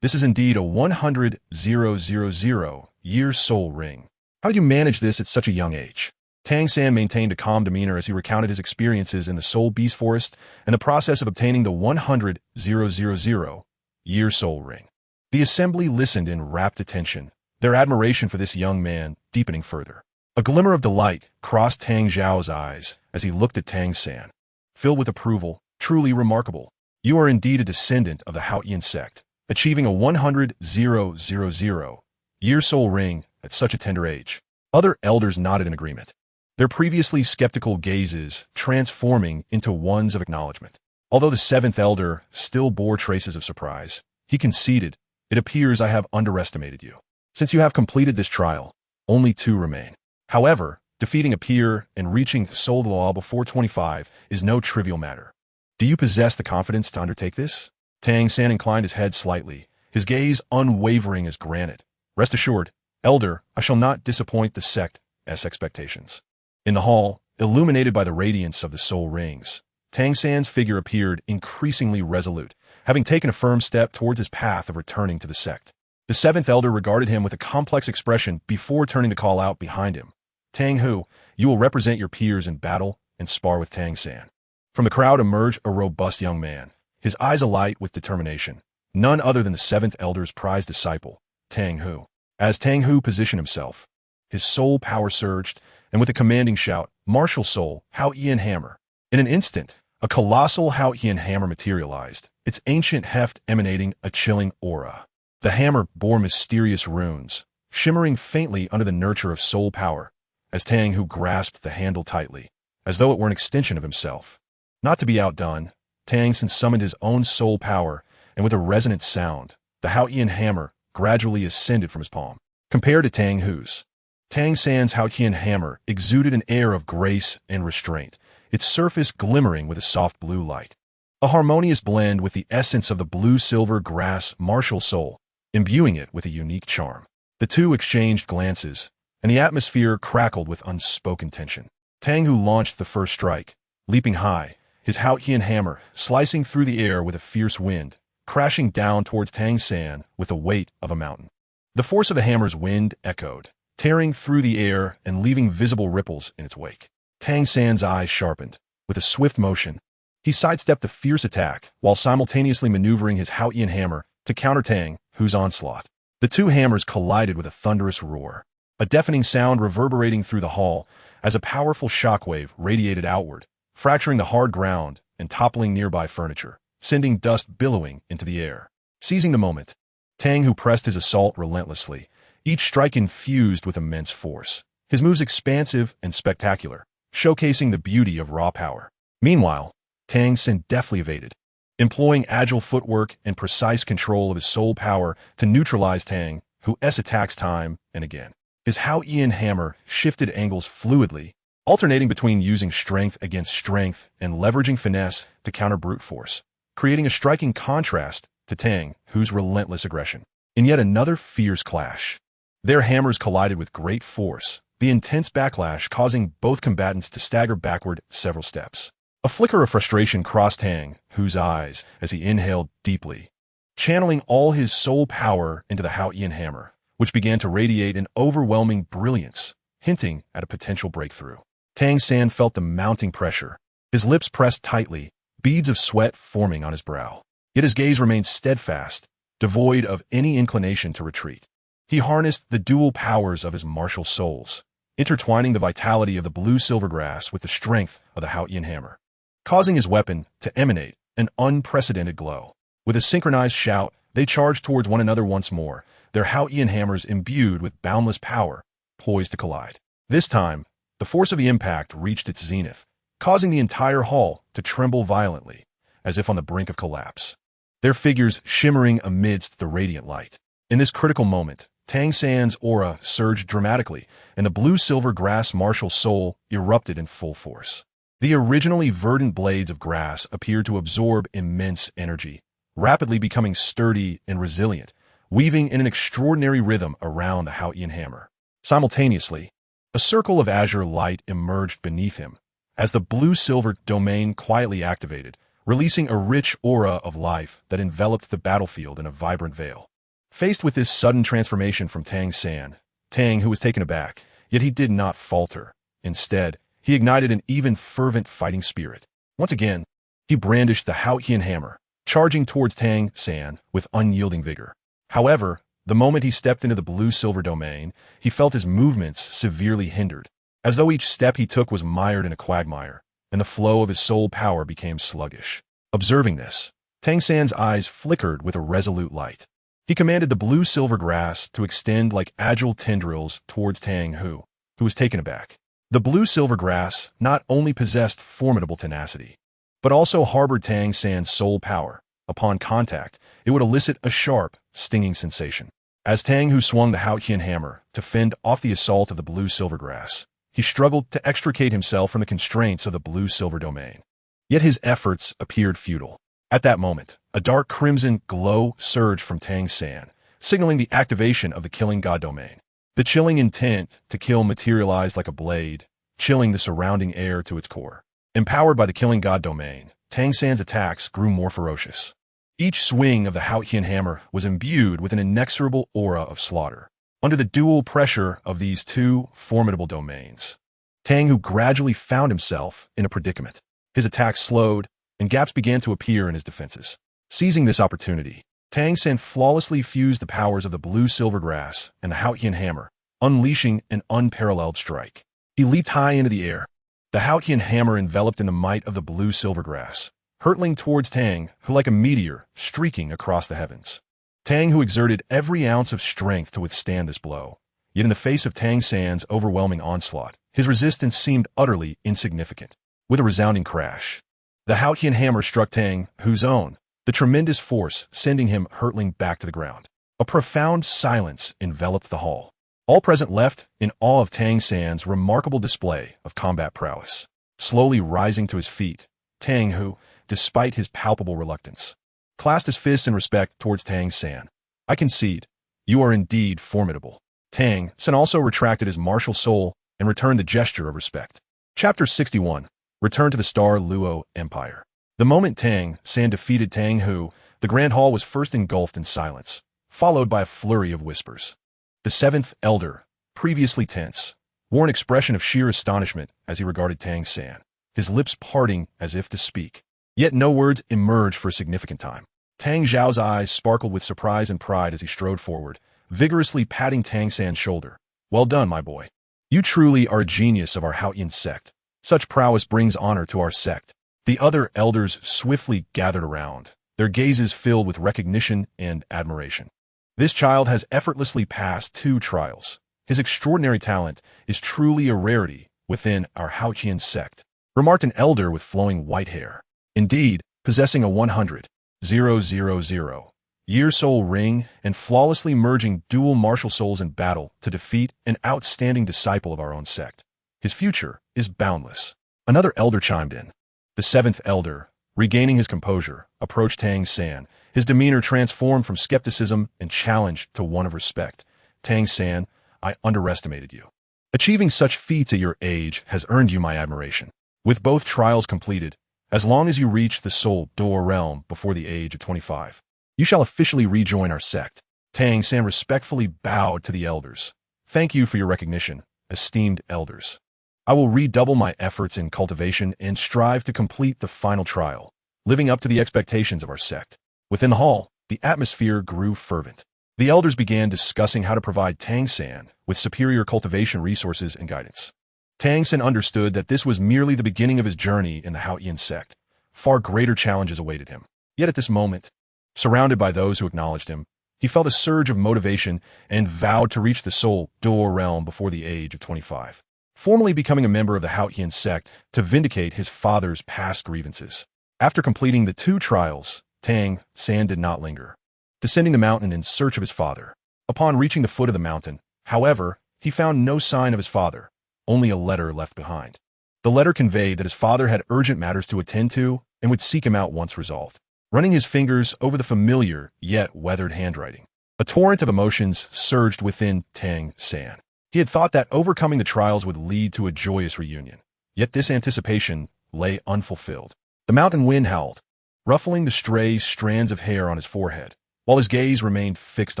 This is indeed a 100,000-year soul ring. How did you manage this at such a young age? Tang San maintained a calm demeanor as he recounted his experiences in the Soul Beast Forest and the process of obtaining the 100,000-year soul ring. The assembly listened in rapt attention, their admiration for this young man deepening further. A glimmer of delight crossed Tang Xiao's eyes as he looked at Tang San. Filled with approval, "Truly remarkable. You are indeed a descendant of the Haotian sect, achieving a 100,000-year soul ring at such a tender age." Other elders nodded in agreement, their previously skeptical gazes transforming into ones of acknowledgement. Although the seventh elder still bore traces of surprise, he conceded, "It appears I have underestimated you. Since you have completed this trial, only 2 remain. However, defeating a peer and reaching Douluo before 25 is no trivial matter. Do you possess the confidence to undertake this?" Tang San inclined his head slightly, his gaze unwavering as granite. "Rest assured, Elder, I shall not disappoint the sect's expectations." In the hall, illuminated by the radiance of the soul rings, Tang San's figure appeared increasingly resolute having taken a firm step towards his path of returning to the sect. The seventh elder regarded him with a complex expression before turning to call out behind him, "Tang Hu, you will represent your peers in battle and spar with Tang San." From the crowd emerged a robust young man, his eyes alight with determination, none other than the seventh elder's prized disciple, Tang Hu. As Tang Hu positioned himself, his soul power surged, and with a commanding shout, "Martial soul, Hao-Ian hammer." In an instant, a colossal Hao-Ian hammer materialized, its ancient heft emanating a chilling aura. The hammer bore mysterious runes, shimmering faintly under the nurture of soul power, as Tang Hu grasped the handle tightly, as though it were an extension of himself. Not to be outdone, Tang San summoned his own soul power, and with a resonant sound, the Hao-Ian hammer gradually ascended from his palm. Compared to Tang Hu's, Tang San's Hao-Ian hammer exuded an air of grace and restraint, its surface glimmering with a soft blue light. A harmonious blend with the essence of the blue-silver grass martial soul, imbuing it with a unique charm. The two exchanged glances, and the atmosphere crackled with unspoken tension. Tang Hu launched the first strike, leaping high, his Hao-Ian hammer slicing through the air with a fierce wind, crashing down towards Tang San with the weight of a mountain. The force of the hammer's wind echoed, tearing through the air and leaving visible ripples in its wake. Tang San's eyes sharpened. With a swift motion, he sidestepped the fierce attack while simultaneously maneuvering his Hao-Ian hammer to counter Tang Hu's onslaught. The two hammers collided with a thunderous roar, a deafening sound reverberating through the hall as a powerful shockwave radiated outward, fracturing the hard ground and toppling nearby furniture, sending dust billowing into the air. Seizing the moment, Tang Hu pressed his assault relentlessly, each strike infused with immense force, his moves expansive and spectacular, showcasing the beauty of raw power. Meanwhile, Tang San deftly evaded, employing agile footwork and precise control of his soul power to neutralize Tang Hu's attacks time and again. His Hao-Ian hammer shifted angles fluidly, alternating between using strength against strength and leveraging finesse to counter brute force, creating a striking contrast to Tang Hu's relentless aggression. In yet another fierce clash, their hammers collided with great force, the intense backlash causing both combatants to stagger backward several steps. A flicker of frustration crossed Tang Hu's eyes as he inhaled deeply, channeling all his soul power into the Hao-Ian hammer, which began to radiate an overwhelming brilliance, hinting at a potential breakthrough. Tang San felt the mounting pressure, his lips pressed tightly, beads of sweat forming on his brow. Yet his gaze remained steadfast, devoid of any inclination to retreat. He harnessed the dual powers of his martial souls, intertwining the vitality of the blue silvergrass with the strength of the Hao-Ian hammer, causing his weapon to emanate an unprecedented glow. With a synchronized shout, they charged towards one another once more, their Hao-Ian hammers imbued with boundless power, poised to collide. This time, the force of the impact reached its zenith, causing the entire hall to tremble violently, as if on the brink of collapse, their figures shimmering amidst the radiant light. In this critical moment, Tang San's aura surged dramatically, and the blue-silver grass martial soul erupted in full force. The originally verdant blades of grass appeared to absorb immense energy, rapidly becoming sturdy and resilient, weaving in an extraordinary rhythm around the Hao-Ian hammer. Simultaneously, a circle of azure light emerged beneath him, as the blue-silver domain quietly activated, releasing a rich aura of life that enveloped the battlefield in a vibrant veil. Faced with this sudden transformation from Tang San, Tang Hu was taken aback, yet he did not falter. Instead, he ignited an even fervent fighting spirit. Once again, he brandished the Hao-Ian hammer, charging towards Tang San with unyielding vigor. However, the moment he stepped into the blue-silver domain, he felt his movements severely hindered, as though each step he took was mired in a quagmire, and the flow of his soul power became sluggish. Observing this, Tang San's eyes flickered with a resolute light. He commanded the blue-silver grass to extend like agile tendrils towards Tang Hu, who was taken aback. The blue-silver grass not only possessed formidable tenacity, but also harbored Tang San's soul power. Upon contact, it would elicit a sharp, stinging sensation. As Tang Hu swung the Hao-Ian hammer to fend off the assault of the blue-silver grass, he struggled to extricate himself from the constraints of the blue-silver domain. Yet his efforts appeared futile. At that moment, a dark crimson glow surged from Tang San, signaling the activation of the Killing God domain. The chilling intent to kill materialized like a blade, chilling the surrounding air to its core. Empowered by the Killing God domain, Tang San's attacks grew more ferocious. Each swing of the Haotian hammer was imbued with an inexorable aura of slaughter. Under the dual pressure of these two formidable domains, Tang Hu gradually found himself in a predicament. His attacks slowed, and gaps began to appear in his defenses. Seizing this opportunity, Tang San flawlessly fused the powers of the blue silvergrass and the Haotian hammer, unleashing an unparalleled strike. He leaped high into the air, the Haotian hammer enveloped in the might of the blue silvergrass, hurtling towards Tang, who like a meteor, streaking across the heavens. Tang Hu exerted every ounce of strength to withstand this blow, yet in the face of Tang San's overwhelming onslaught, his resistance seemed utterly insignificant. With a resounding crash, the Haotian hammer struck Tang Hu's own, the tremendous force sending him hurtling back to the ground. A profound silence enveloped the hall. All present left in awe of Tang San's remarkable display of combat prowess. Slowly rising to his feet, Tang Hu, despite his palpable reluctance, clasped his fists in respect towards Tang San. I concede, you are indeed formidable. Tang San also retracted his martial soul and returned the gesture of respect. Chapter 61. Return to the Star Luo Empire. The moment Tang San defeated Tang Hu, the Grand Hall was first engulfed in silence, followed by a flurry of whispers. The seventh elder, previously tense, wore an expression of sheer astonishment as he regarded Tang San, his lips parting as if to speak. Yet no words emerged for a significant time. Tang Zhao's eyes sparkled with surprise and pride as he strode forward, vigorously patting Tang San's shoulder. Well done, my boy. You truly are a genius of our Haotian sect. Such prowess brings honor to our sect. The other elders swiftly gathered around, their gazes filled with recognition and admiration. This child has effortlessly passed 2 trials. His extraordinary talent is truly a rarity within our Haotian sect, remarked an elder with flowing white hair. Indeed, possessing a 100,000-year soul ring and flawlessly merging dual martial souls in battle to defeat an outstanding disciple of our own sect. His future is boundless. Another elder chimed in. The seventh elder, regaining his composure, approached Tang San, his demeanor transformed from skepticism and challenge to one of respect. Tang San, I underestimated you. Achieving such feats at your age has earned you my admiration. With both trials completed, as long as you reach the Soul Door realm before the age of 25, you shall officially rejoin our sect. Tang San respectfully bowed to the elders. Thank you for your recognition, esteemed elders. I will redouble my efforts in cultivation and strive to complete the final trial, living up to the expectations of our sect. Within the hall, the atmosphere grew fervent. The elders began discussing how to provide Tang San with superior cultivation resources and guidance. Tang San understood that this was merely the beginning of his journey in the Haotian sect. Far greater challenges awaited him. Yet at this moment, surrounded by those who acknowledged him, he felt a surge of motivation and vowed to reach the Soul Door realm before the age of 25. Formally becoming a member of the Haotian sect to vindicate his father's past grievances. After completing the 2 trials, Tang San did not linger, descending the mountain in search of his father. Upon reaching the foot of the mountain, however, he found no sign of his father, only a letter left behind. The letter conveyed that his father had urgent matters to attend to and would seek him out once resolved. Running his fingers over the familiar yet weathered handwriting, a torrent of emotions surged within Tang San. He had thought that overcoming the trials would lead to a joyous reunion, yet this anticipation lay unfulfilled. The mountain wind howled, ruffling the stray strands of hair on his forehead, while his gaze remained fixed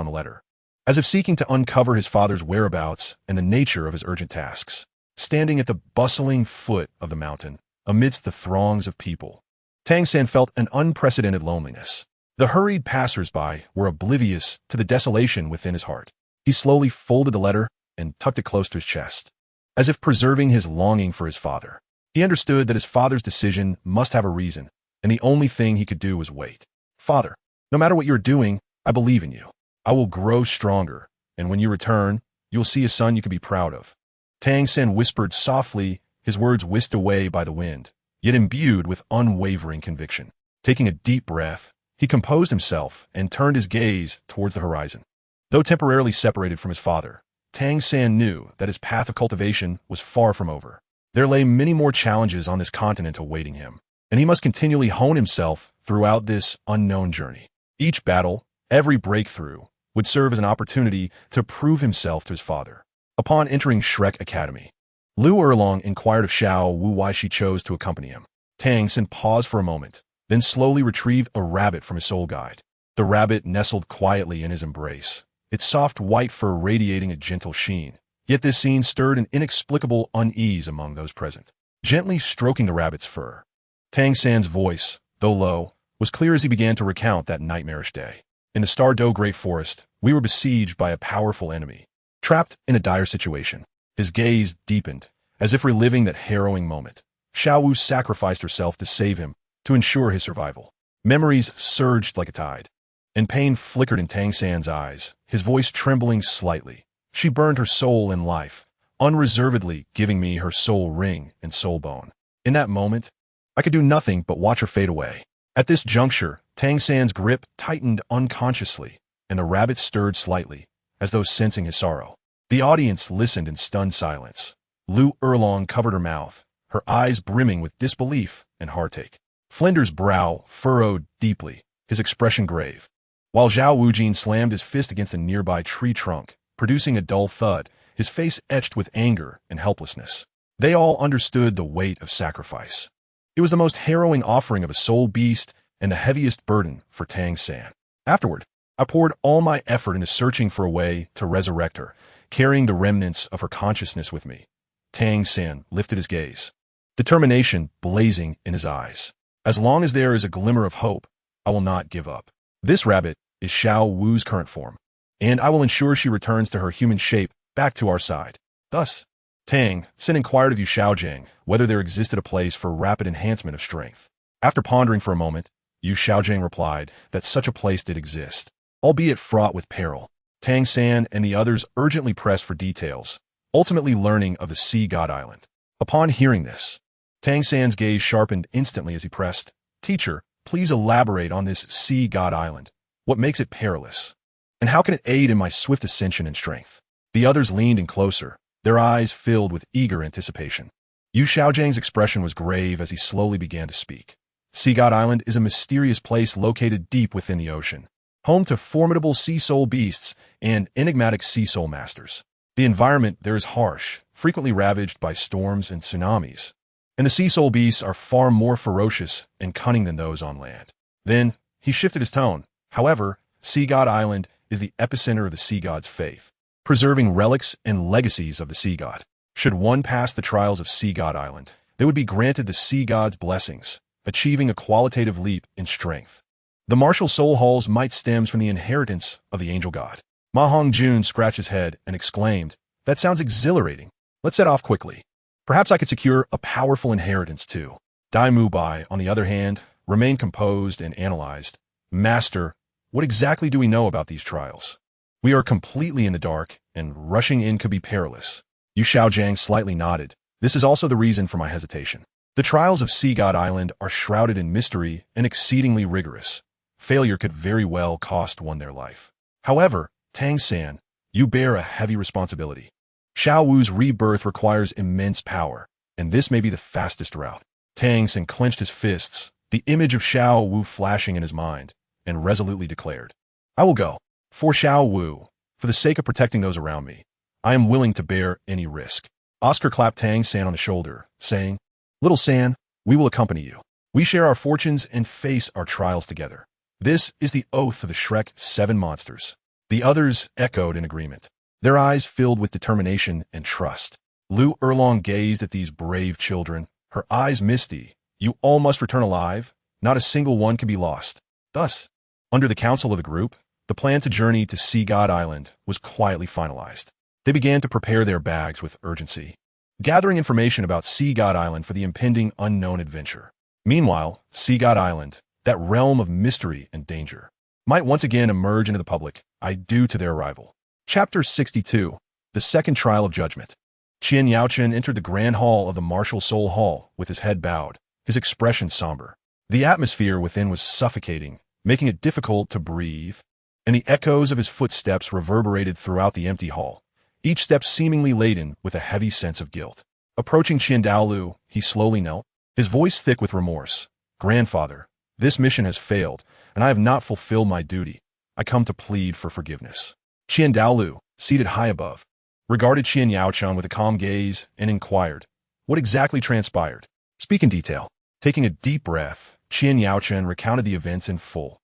on the letter, as if seeking to uncover his father's whereabouts and the nature of his urgent tasks. Standing at the bustling foot of the mountain, amidst the throngs of people, Tang San felt an unprecedented loneliness. The hurried passers-by were oblivious to the desolation within his heart. He slowly folded the letter and tucked it close to his chest, as if preserving his longing for his father. He understood that his father's decision must have a reason, and the only thing he could do was wait. Father, no matter what you're doing, I believe in you. I will grow stronger, and when you return, you'll see a son you can be proud of. Tang San whispered softly, his words whisked away by the wind, yet imbued with unwavering conviction. Taking a deep breath, he composed himself and turned his gaze towards the horizon. Though temporarily separated from his father, Tang San knew that his path of cultivation was far from over. There lay many more challenges on this continent awaiting him, and he must continually hone himself throughout this unknown journey. Each battle, every breakthrough, would serve as an opportunity to prove himself to his father. Upon entering Shrek Academy, Liu Erlong inquired of Xiao Wu why she chose to accompany him. Tang San paused for a moment, then slowly retrieved a rabbit from his soul guide. The rabbit nestled quietly in his embrace, its soft white fur radiating a gentle sheen. Yet this scene stirred an inexplicable unease among those present. Gently stroking the rabbit's fur, Tang San's voice, though low, was clear as he began to recount that nightmarish day. In the Stardow Great Forest, we were besieged by a powerful enemy. Trapped in a dire situation, his gaze deepened, as if reliving that harrowing moment. Xiao Wu sacrificed herself to save him, to ensure his survival. Memories surged like a tide, and pain flickered in Tang San's eyes, his voice trembling slightly. She burned her soul and life, unreservedly giving me her soul ring and soul bone. In that moment, I could do nothing but watch her fade away. At this juncture, Tang San's grip tightened unconsciously, and the rabbit stirred slightly, as though sensing his sorrow. The audience listened in stunned silence. Lu Erlong covered her mouth, her eyes brimming with disbelief and heartache. Flinder's brow furrowed deeply, his expression grave, while Zhao Wujin slammed his fist against a nearby tree trunk, producing a dull thud, his face etched with anger and helplessness. They all understood the weight of sacrifice. It was the most harrowing offering of a soul beast and the heaviest burden for Tang San. Afterward, I poured all my effort into searching for a way to resurrect her, carrying the remnants of her consciousness with me. Tang San lifted his gaze, determination blazing in his eyes. As long as there is a glimmer of hope, I will not give up. This rabbit is Xiao Wu's current form, and I will ensure she returns to her human shape back to our side. Thus, Tang San inquired of Yu Xiaojiang whether there existed a place for rapid enhancement of strength. After pondering for a moment, Yu Xiaojiang replied that such a place did exist, albeit fraught with peril. Tang San and the others urgently pressed for details, ultimately learning of the Sea God Island. Upon hearing this, Tang San's gaze sharpened instantly as he pressed, "Teacher, please elaborate on this Sea God Island. What makes it perilous? And how can it aid in my swift ascension in strength?" The others leaned in closer, their eyes filled with eager anticipation. Yu Xiaojiang's expression was grave as he slowly began to speak. Sea God Island is a mysterious place located deep within the ocean, home to formidable sea soul beasts and enigmatic sea soul masters. The environment there is harsh, frequently ravaged by storms and tsunamis, and the sea soul beasts are far more ferocious and cunning than those on land. Then, he shifted his tone. However, Sea God Island is the epicenter of the sea god's faith, preserving relics and legacies of the sea god. Should one pass the trials of Sea God Island, they would be granted the sea god's blessings, achieving a qualitative leap in strength. The martial soul halls might stem from the inheritance of the angel god. Ma Hongjun scratched his head and exclaimed, "That sounds exhilarating. Let's set off quickly. Perhaps I could secure a powerful inheritance too." Dai Mubai, on the other hand, remained composed and analyzed. "Master, what exactly do we know about these trials? We are completely in the dark, and rushing in could be perilous." Yu Xiaojiang slightly nodded. "This is also the reason for my hesitation. The trials of Sea God Island are shrouded in mystery and exceedingly rigorous. Failure could very well cost one their life. However, Tang San, you bear a heavy responsibility. Xiao Wu's rebirth requires immense power, and this may be the fastest route." Tang San clenched his fists, the image of Xiao Wu flashing in his mind, and resolutely declared, "I will go. For Xiao Wu, for the sake of protecting those around me, I am willing to bear any risk." Oscar clapped Tang San on the shoulder, saying, "Little San, we will accompany you. We share our fortunes and face our trials together. This is the oath of the Shrek 7 monsters." The others echoed in agreement, their eyes filled with determination and trust. Lu Erlong gazed at these brave children, her eyes misty. "You all must return alive. Not a single one can be lost." Thus, under the counsel of the group, the plan to journey to Sea God Island was quietly finalized. They began to prepare their bags with urgency, gathering information about Sea God Island for the impending unknown adventure. Meanwhile, Sea God Island, that realm of mystery and danger, might once again emerge into the public due to their arrival. Chapter 62, The Second Trial of Judgment. Qian Yaochen entered the grand hall of the Martial Soul Hall with his head bowed, his expression somber. The atmosphere within was suffocating, making it difficult to breathe, and the echoes of his footsteps reverberated throughout the empty hall, each step seemingly laden with a heavy sense of guilt. Approaching Qian Daolu, he slowly knelt, his voice thick with remorse. "Grandfather, this mission has failed, and I have not fulfilled my duty. I come to plead for forgiveness." Qian Daolu, seated high above, regarded Qian Yaochen with a calm gaze and inquired, "What exactly transpired? Speak in detail." Taking a deep breath, Qian Yaochen recounted the events in full.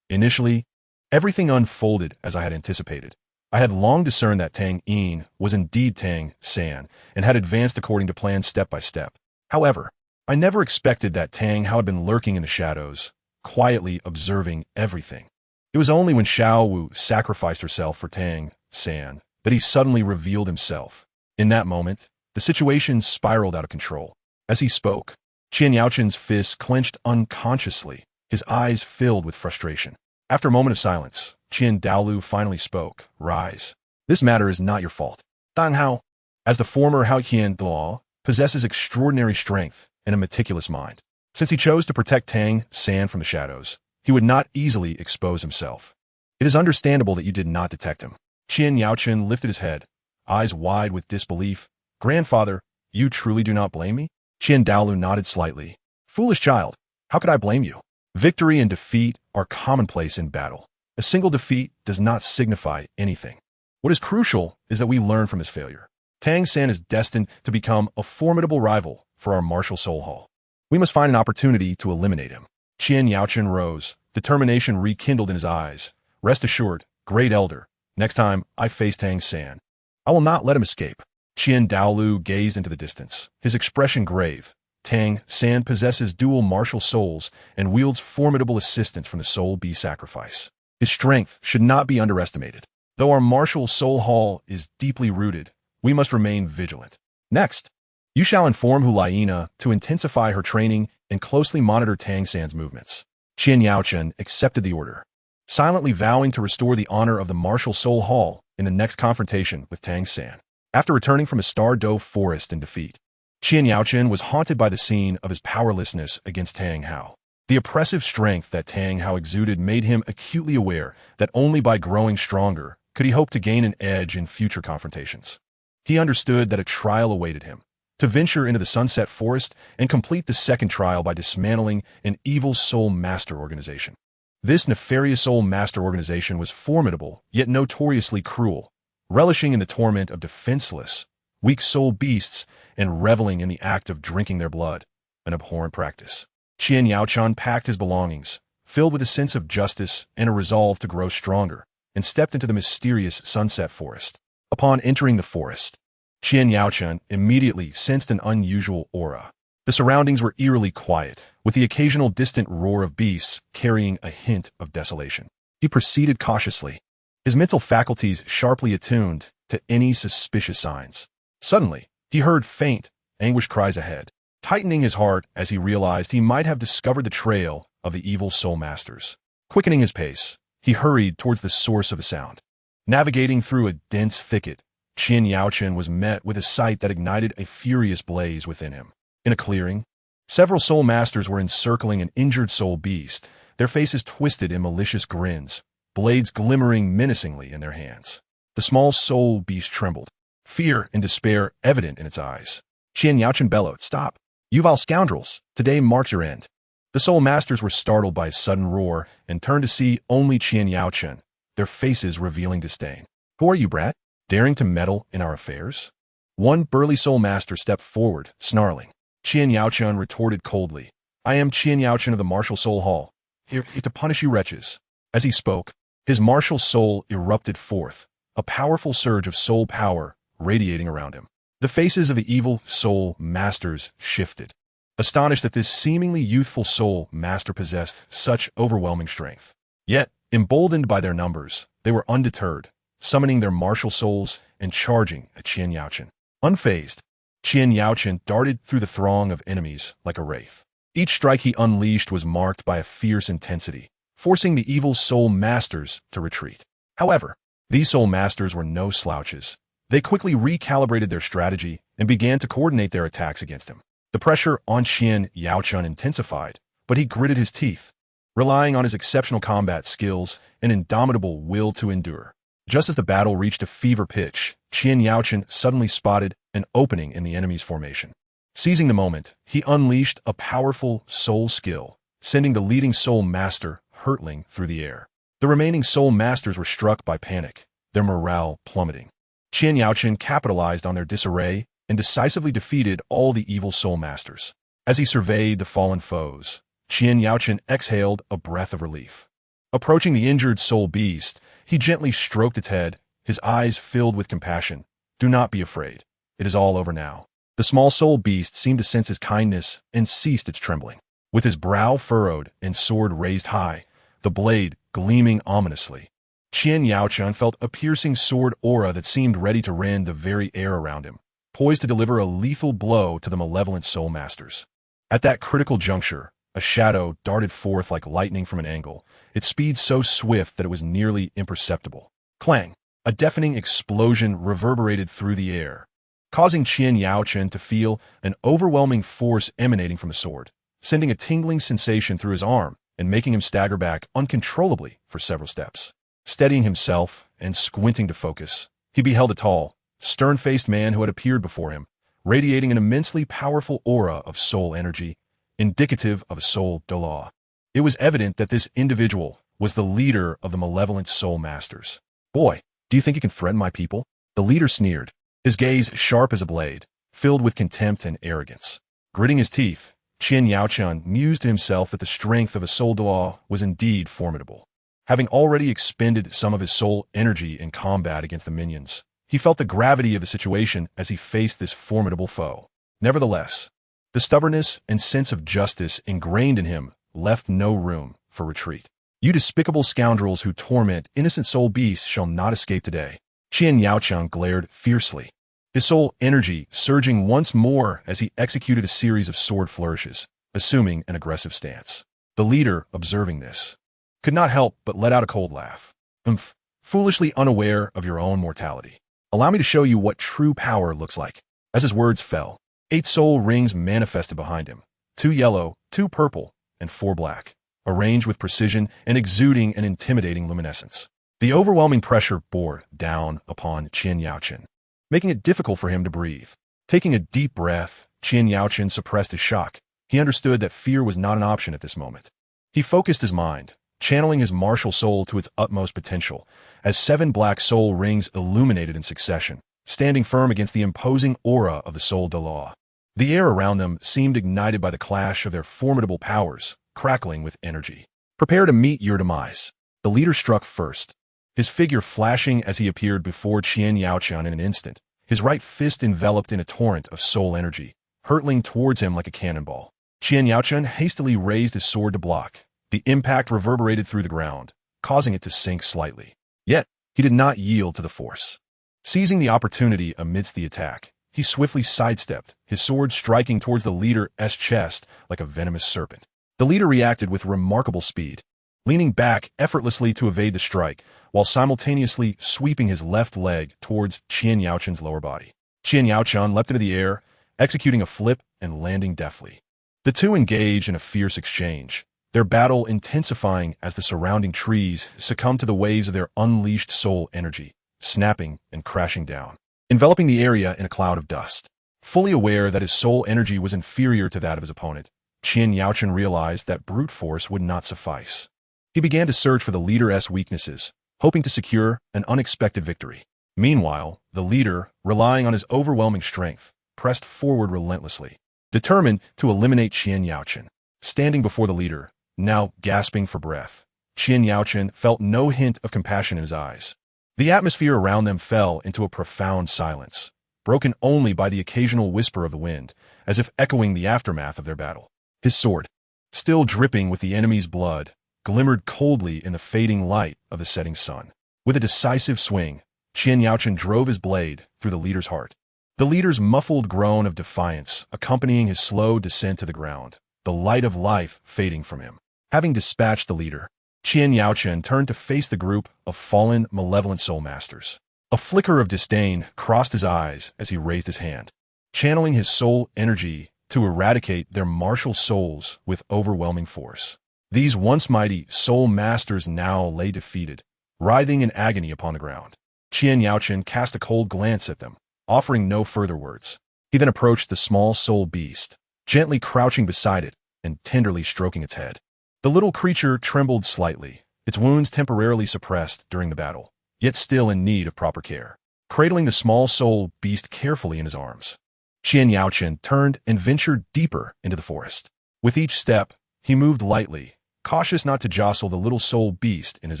Initially, everything unfolded as I had anticipated. I had long discerned that Tang Yin was indeed Tang San and had advanced according to plan step by step. However, I never expected that Tang Hao had been lurking in the shadows, quietly observing everything. It was only when Xiao Wu sacrificed herself for Tang San that he suddenly revealed himself. In that moment, the situation spiraled out of control. As he spoke, Qian Yaochen's fists clenched unconsciously, his eyes filled with frustration. After a moment of silence, Qian Daolu finally spoke. Rise. This matter is not your fault. Tang Hao, as the former Hao Qian Duo, possesses extraordinary strength and a meticulous mind. Since he chose to protect Tang San from the shadows, he would not easily expose himself. It is understandable that you did not detect him. Qian Yaochen lifted his head, eyes wide with disbelief. Grandfather, you truly do not blame me? Qian Daolu nodded slightly. Foolish child, how could I blame you? Victory and defeat are commonplace in battle. A single defeat does not signify anything. What is crucial is that we learn from his failure. Tang San is destined to become a formidable rival for our martial soul hall. We must find an opportunity to eliminate him. Qian Yaochen rose, determination rekindled in his eyes. Rest assured, great elder, next time I face Tang San, I will not let him escape. Qian Daolu gazed into the distance, his expression grave. Tang San possesses dual martial souls and wields formidable assistance from the soul bee sacrifice. His strength should not be underestimated. Though our martial soul hall is deeply rooted, we must remain vigilant. Next, you shall inform Hulaina to intensify her training and closely monitor Tang San's movements. Qian Yaochen accepted the order, silently vowing to restore the honor of the martial soul hall in the next confrontation with Tang San. After returning from a Star Dove forest in defeat, Qian Yaochen was haunted by the scene of his powerlessness against Tang Hao. The oppressive strength that Tang Hao exuded made him acutely aware that only by growing stronger could he hope to gain an edge in future confrontations. He understood that a trial awaited him, to venture into the Sunset Forest and complete the second trial by dismantling an evil soul master organization. This nefarious soul master organization was formidable, yet notoriously cruel, relishing in the torment of defenseless, weak soul beasts and reveling in the act of drinking their blood, an abhorrent practice. Qian Yaochen packed his belongings, filled with a sense of justice and a resolve to grow stronger, and stepped into the mysterious Sunset Forest. Upon entering the forest, Qian Yaochen immediately sensed an unusual aura. The surroundings were eerily quiet, with the occasional distant roar of beasts carrying a hint of desolation. He proceeded cautiously, his mental faculties sharply attuned to any suspicious signs. Suddenly, he heard faint, anguished cries ahead, tightening his heart as he realized he might have discovered the trail of the evil soul masters. Quickening his pace, he hurried towards the source of the sound. Navigating through a dense thicket, Qian Yaochen was met with a sight that ignited a furious blaze within him. In a clearing, several soul masters were encircling an injured soul beast, their faces twisted in malicious grins, blades glimmering menacingly in their hands. The small soul beast trembled, fear and despair evident in its eyes. Qian Yaochen bellowed, "Stop! You vile scoundrels! Today marks your end." The soul masters were startled by a sudden roar and turned to see only Qian Yaochen, their faces revealing disdain. "Who are you, brat? Daring to meddle in our affairs?" One burly soul master stepped forward, snarling. Qian Yaochen retorted coldly, "I am Qian Yaochen of the martial soul hall, here to punish you wretches." As he spoke, his martial soul erupted forth, a powerful surge of soul power radiating around him. The faces of the evil soul masters shifted, astonished that this seemingly youthful soul master possessed such overwhelming strength. Yet, emboldened by their numbers, they were undeterred, summoning their martial souls and charging at Qian Yaochen. Unfazed, Qian Yaochen darted through the throng of enemies like a wraith. Each strike he unleashed was marked by a fierce intensity, forcing the evil soul masters to retreat. However, these soul masters were no slouches. They quickly recalibrated their strategy and began to coordinate their attacks against him. The pressure on Qian Yaochen intensified, but he gritted his teeth, relying on his exceptional combat skills and indomitable will to endure. Just as the battle reached a fever pitch, Qian Yaochen suddenly spotted an opening in the enemy's formation. Seizing the moment, he unleashed a powerful soul skill, sending the leading soul master hurtling through the air. The remaining soul masters were struck by panic, their morale plummeting. Qian Yaochen capitalized on their disarray and decisively defeated all the evil soul masters. As he surveyed the fallen foes, Qian Yaochen exhaled a breath of relief. Approaching the injured soul beast, he gently stroked its head, his eyes filled with compassion. "Do not be afraid. It is all over now." The small soul beast seemed to sense his kindness and ceased its trembling. With his brow furrowed and sword raised high, the blade gleaming ominously, Qian Yaochen felt a piercing sword aura that seemed ready to rend the very air around him, poised to deliver a lethal blow to the malevolent soul masters. At that critical juncture, a shadow darted forth like lightning from an angle, its speed so swift that it was nearly imperceptible. Clang! A deafening explosion reverberated through the air, causing Qian Yaochen to feel an overwhelming force emanating from the sword, sending a tingling sensation through his arm and making him stagger back uncontrollably for several steps. Steadying himself and squinting to focus, he beheld a tall, stern-faced man who had appeared before him, radiating an immensely powerful aura of soul energy, indicative of a soul Douluo. It was evident that this individual was the leader of the malevolent soul masters. "Boy, do you think you can threaten my people?" The leader sneered, his gaze sharp as a blade, filled with contempt and arrogance. Gritting his teeth, Qian Yaochen mused to himself that the strength of a soul Douluo was indeed formidable. Having already expended some of his soul energy in combat against the minions, he felt the gravity of the situation as he faced this formidable foe. Nevertheless, the stubbornness and sense of justice ingrained in him left no room for retreat. "You despicable scoundrels who torment innocent soul beasts shall not escape today." Qian Yaochen glared fiercely, his soul energy surging once more as he executed a series of sword flourishes, assuming an aggressive stance. The leader, observing this, could not help but let out a cold laugh. "Umph, foolishly unaware of your own mortality. Allow me to show you what true power looks like." As his words fell, 8 soul rings manifested behind him, 2 yellow, 2 purple, and 4 black, arranged with precision and exuding an intimidating luminescence. The overwhelming pressure bore down upon Qian Yaochen, making it difficult for him to breathe. Taking a deep breath, Qian Yaochen suppressed his shock. He understood that fear was not an option at this moment. He focused his mind, channeling his martial soul to its utmost potential, as 7 black soul rings illuminated in succession, standing firm against the imposing aura of the soul Douluo. The air around them seemed ignited by the clash of their formidable powers, crackling with energy. "Prepare to meet your demise." The leader struck first, his figure flashing as he appeared before Qian Yaochen in an instant, his right fist enveloped in a torrent of soul energy, hurtling towards him like a cannonball. Qian Yaochen hastily raised his sword to block. The impact reverberated through the ground, causing it to sink slightly. Yet, he did not yield to the force. Seizing the opportunity amidst the attack, he swiftly sidestepped, his sword striking towards the leader's chest like a venomous serpent. The leader reacted with remarkable speed, leaning back effortlessly to evade the strike, while simultaneously sweeping his left leg towards Qian Yaochen's lower body. Qian Yaochen leapt into the air, executing a flip and landing deftly. The two engaged in a fierce exchange, their battle intensifying as the surrounding trees succumbed to the waves of their unleashed soul energy, snapping and crashing down, enveloping the area in a cloud of dust. Fully aware that his soul energy was inferior to that of his opponent, Qian Yaochen realized that brute force would not suffice. He began to search for the leader's weaknesses, hoping to secure an unexpected victory. Meanwhile, the leader, relying on his overwhelming strength, pressed forward relentlessly, determined to eliminate Qian Yaochen. Standing before the leader, now gasping for breath, Qian Yaochen felt no hint of compassion in his eyes. The atmosphere around them fell into a profound silence, broken only by the occasional whisper of the wind, as if echoing the aftermath of their battle. His sword, still dripping with the enemy's blood, glimmered coldly in the fading light of the setting sun. With a decisive swing, Qian Yaochen drove his blade through the leader's heart. The leader's muffled groan of defiance accompanying his slow descent to the ground, the light of life fading from him. Having dispatched the leader, Qian Yaochen turned to face the group of fallen, malevolent soul masters. A flicker of disdain crossed his eyes as he raised his hand, channeling his soul energy to eradicate their martial souls with overwhelming force. These once mighty soul masters now lay defeated, writhing in agony upon the ground. Qian Yaochen cast a cold glance at them, offering no further words. He then approached the small soul beast, gently crouching beside it and tenderly stroking its head. The little creature trembled slightly, its wounds temporarily suppressed during the battle, yet still in need of proper care. Cradling the small soul beast carefully in his arms, Qian Yaochen turned and ventured deeper into the forest. With each step, he moved lightly, cautious not to jostle the little soul beast in his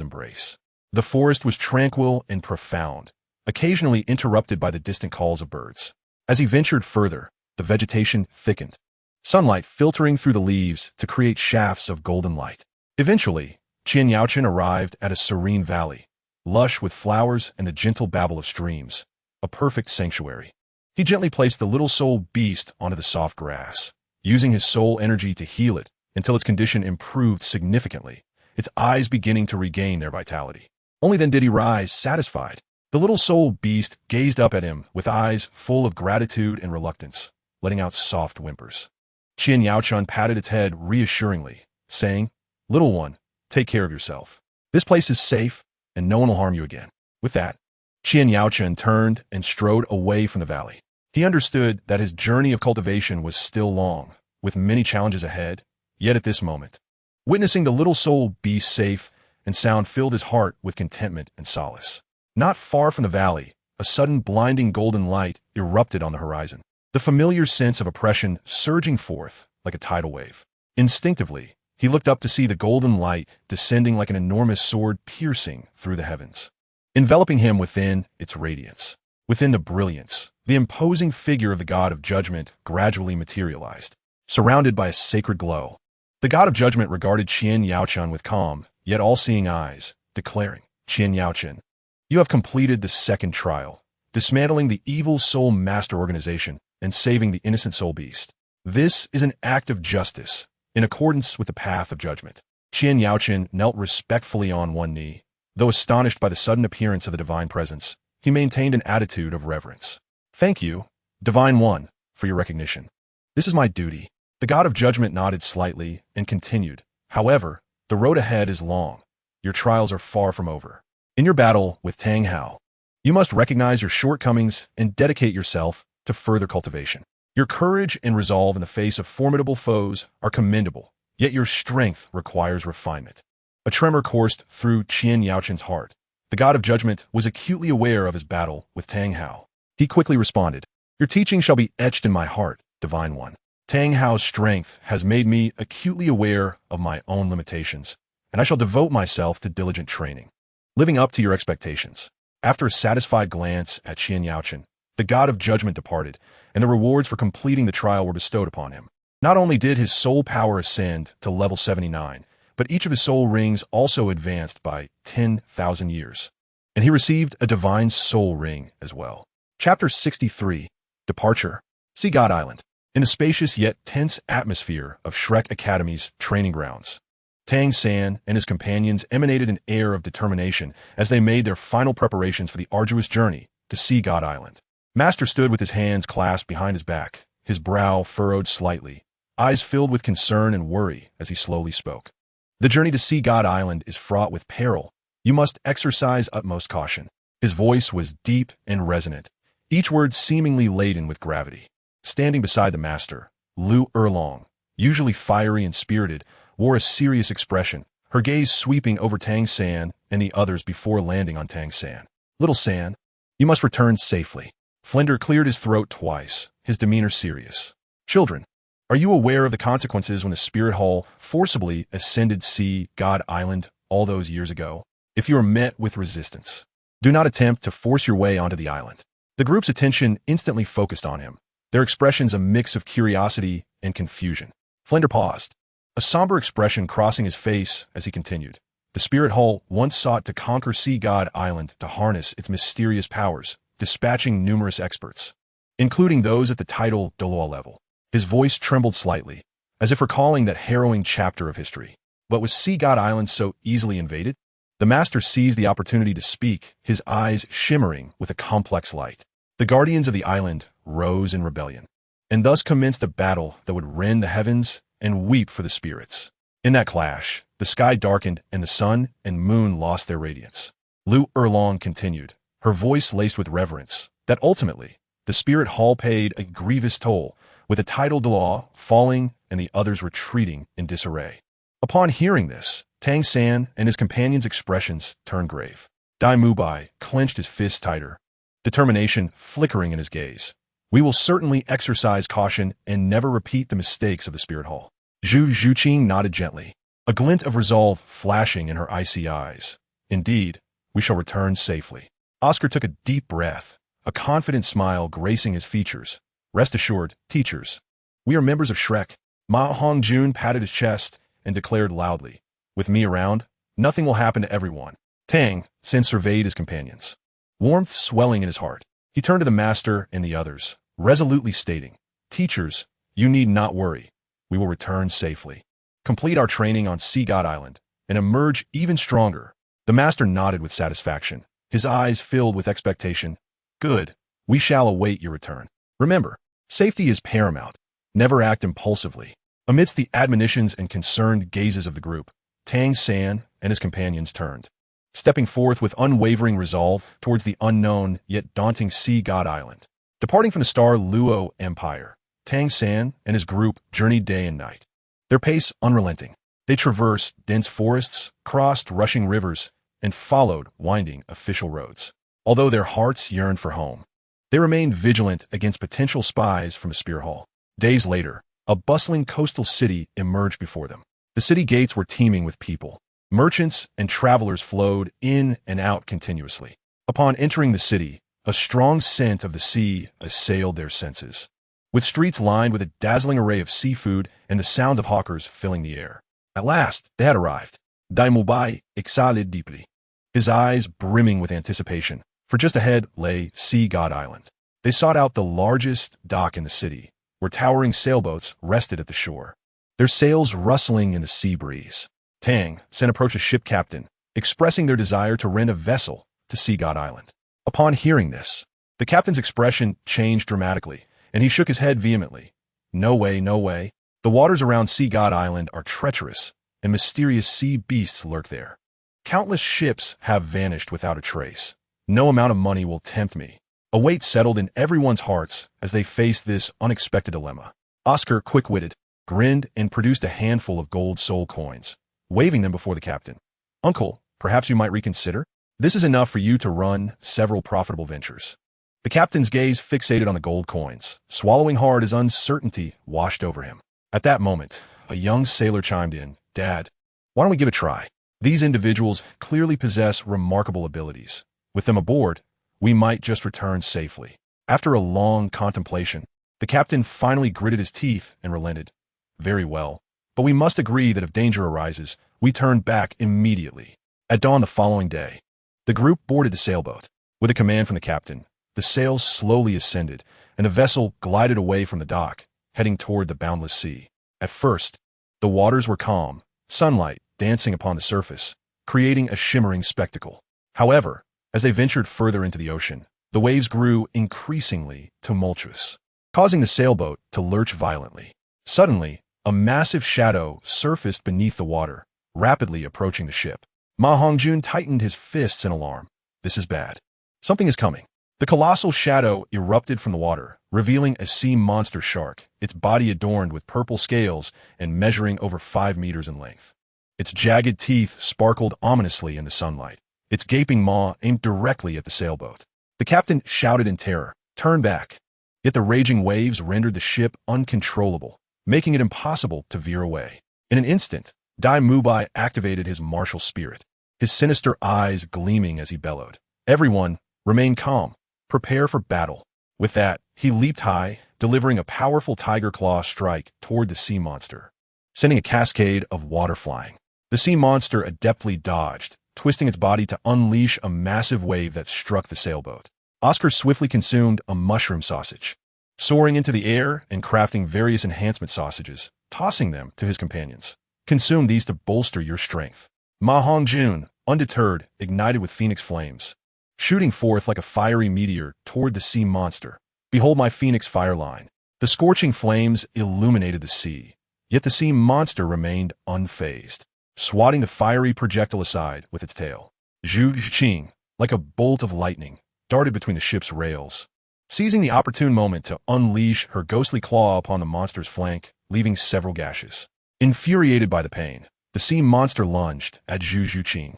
embrace. The forest was tranquil and profound, occasionally interrupted by the distant calls of birds. As he ventured further, the vegetation thickened, sunlight filtering through the leaves to create shafts of golden light. Eventually, Qian Yaochen arrived at a serene valley, lush with flowers and the gentle babble of streams, a perfect sanctuary. He gently placed the little soul beast onto the soft grass, using his soul energy to heal it until its condition improved significantly, its eyes beginning to regain their vitality. Only then did he rise, satisfied. The little soul beast gazed up at him with eyes full of gratitude and reluctance, letting out soft whimpers. Qian Yaochen patted its head reassuringly, saying, "Little one, take care of yourself. This place is safe, and no one will harm you again." With that, Qian Yaochen turned and strode away from the valley. He understood that his journey of cultivation was still long, with many challenges ahead, yet at this moment, witnessing the little soul beast safe and sound filled his heart with contentment and solace. Not far from the valley, a sudden blinding golden light erupted on the horizon, the familiar sense of oppression surging forth like a tidal wave. Instinctively, he looked up to see the golden light descending like an enormous sword piercing through the heavens, enveloping him within its radiance. Within the brilliance, the imposing figure of the god of judgment gradually materialized, surrounded by a sacred glow. The god of judgment regarded Qian Yaochen with calm, yet all-seeing eyes, declaring, "Qian Yaochen, you have completed the second trial, dismantling the evil soul master organization and saving the innocent soul beast. This is an act of justice, in accordance with the path of judgment." Qian Yaochen knelt respectfully on one knee. Though astonished by the sudden appearance of the divine presence, he maintained an attitude of reverence. "Thank you, Divine One, for your recognition. This is my duty." The god of judgment nodded slightly and continued, "However, the road ahead is long. Your trials are far from over. In your battle with Tang, you must recognize your shortcomings and dedicate yourself to further cultivation. Your courage and resolve in the face of formidable foes are commendable, yet your strength requires refinement." A tremor coursed through Qian Yaochen's heart. The god of judgment was acutely aware of his battle with Tang. He quickly responded, "Your teaching shall be etched in my heart, Divine One. Tang Hao's strength has made me acutely aware of my own limitations, and I shall devote myself to diligent training, living up to your expectations." After a satisfied glance at Qian Yaochen, the god of judgment departed, and the rewards for completing the trial were bestowed upon him. Not only did his soul power ascend to level 79, but each of his soul rings also advanced by 10,000 years, and he received a divine soul ring as well. Chapter 63, Departure. See God Island. In the spacious yet tense atmosphere of Shrek Academy's training grounds, Tang San and his companions emanated an air of determination as they made their final preparations for the arduous journey to See God Island. Master stood with his hands clasped behind his back, his brow furrowed slightly, eyes filled with concern and worry as he slowly spoke. "The journey to See God Island is fraught with peril. You must exercise utmost caution." His voice was deep and resonant, each word seemingly laden with gravity. Standing beside the master, Lu Erlong, usually fiery and spirited, wore a serious expression, her gaze sweeping over Tang San and the others before landing on Tang San. "Little San, you must return safely." Flender cleared his throat twice, his demeanor serious. "Children, are you aware of the consequences when the Spirit Hall forcibly ascended See God Island all those years ago? If you are met with resistance, do not attempt to force your way onto the island." The group's attention instantly focused on him, their expressions a mix of curiosity and confusion. Flender paused, a somber expression crossing his face as he continued. "The Spirit Hall once sought to conquer See God Island to harness its mysterious powers, dispatching numerous experts, including those at the title Douluo level." His voice trembled slightly, as if recalling that harrowing chapter of history. But was See God Island so easily invaded? The master seized the opportunity to speak, his eyes shimmering with a complex light. The guardians of the island rose in rebellion, and thus commenced a battle that would rend the heavens and weep for the spirits. In that clash, the sky darkened and the sun and moon lost their radiance. Lu Erlong continued, her voice laced with reverence, that ultimately, the Spirit Hall paid a grievous toll, with the title Douluo falling and the others retreating in disarray. Upon hearing this, Tang San and his companions' expressions turned grave. Dai Mubai clenched his fists tighter, determination flickering in his gaze. "We will certainly exercise caution and never repeat the mistakes of the Spirit Hall. Zhu Zhuqing nodded gently, a glint of resolve flashing in her icy eyes. Indeed, we shall return safely. Oscar took a deep breath, a confident smile gracing his features. Rest assured, teachers. We are members of Shrek. Ma Hongjun patted his chest and declared loudly, with me around, nothing will happen to everyone. Tang then surveyed his companions, warmth swelling in his heart. He turned to the master and the others, resolutely stating, teachers, you need not worry. We will return safely, complete our training on Sea God Island, and emerge even stronger. The master nodded with satisfaction, his eyes filled with expectation. Good, we shall await your return. Remember, safety is paramount. Never act impulsively. Amidst the admonitions and concerned gazes of the group, Tang San and his companions turned, stepping forth with unwavering resolve towards the unknown yet daunting Sea God Island. Departing from the Star Luo Empire, Tang San and his group journeyed day and night, their pace unrelenting. They traversed dense forests, crossed rushing rivers, and followed winding official roads. Although their hearts yearned for home, they remained vigilant against potential spies from the Spear Hall. Days later, a bustling coastal city emerged before them. The city gates were teeming with people. Merchants and travelers flowed in and out continuously. Upon entering the city, a strong scent of the sea assailed their senses, with streets lined with a dazzling array of seafood and the sound of hawkers filling the air. At last, they had arrived. Daimubai exhaled deeply, his eyes brimming with anticipation, for just ahead lay Sea God Island. They sought out the largest dock in the city, where towering sailboats rested at the shore, their sails rustling in the sea breeze. Tang then approached a ship captain, expressing their desire to rent a vessel to Sea God Island. Upon hearing this, the captain's expression changed dramatically, and he shook his head vehemently. No way, no way. The waters around Sea God Island are treacherous, and mysterious sea beasts lurk there. Countless ships have vanished without a trace. No amount of money will tempt me. A weight settled in everyone's hearts as they faced this unexpected dilemma. Oscar, quick-witted, grinned and produced a handful of gold soul coins, waving them before the captain. Uncle, perhaps you might reconsider? This is enough for you to run several profitable ventures. The captain's gaze fixated on the gold coins, swallowing hard as uncertainty washed over him. At that moment, a young sailor chimed in, Dad, why don't we give it a try? These individuals clearly possess remarkable abilities. With them aboard, we might just return safely. After a long contemplation, the captain finally gritted his teeth and relented. Very well, but we must agree that if danger arises, we turn back immediately. At dawn the following day, the group boarded the sailboat. With a command from the captain, the sails slowly ascended, and the vessel glided away from the dock, heading toward the boundless sea. At first, the waters were calm, sunlight dancing upon the surface, creating a shimmering spectacle. However, as they ventured further into the ocean, the waves grew increasingly tumultuous, causing the sailboat to lurch violently. Suddenly, a massive shadow surfaced beneath the water, rapidly approaching the ship. Ma Hongjun tightened his fists in alarm. This is bad. Something is coming. The colossal shadow erupted from the water, revealing a sea monster shark, its body adorned with purple scales and measuring over 5 meters in length. Its jagged teeth sparkled ominously in the sunlight, its gaping maw aimed directly at the sailboat. The captain shouted in terror, "Turn back!" Yet the raging waves rendered the ship uncontrollable, making it impossible to veer away. In an instant, Dai Mubai activated his martial spirit, his sinister eyes gleaming as he bellowed, "Everyone, remain calm. Prepare for battle." With that, he leaped high, delivering a powerful tiger claw strike toward the sea monster, sending a cascade of water flying. The sea monster adeptly dodged, twisting its body to unleash a massive wave that struck the sailboat. Oscar swiftly consumed a mushroom sausage, soaring into the air and crafting various enhancement sausages, tossing them to his companions. Consume these to bolster your strength. Ma Hongjun, undeterred, ignited with phoenix flames, shooting forth like a fiery meteor toward the sea monster. Behold my phoenix fire line. The scorching flames illuminated the sea, yet the sea monster remained unfazed, swatting the fiery projectile aside with its tail. Zhu Qing, like a bolt of lightning, darted between the ship's rails, seizing the opportune moment to unleash her ghostly claw upon the monster's flank, leaving several gashes. Infuriated by the pain, the sea monster lunged at Zhu Qing,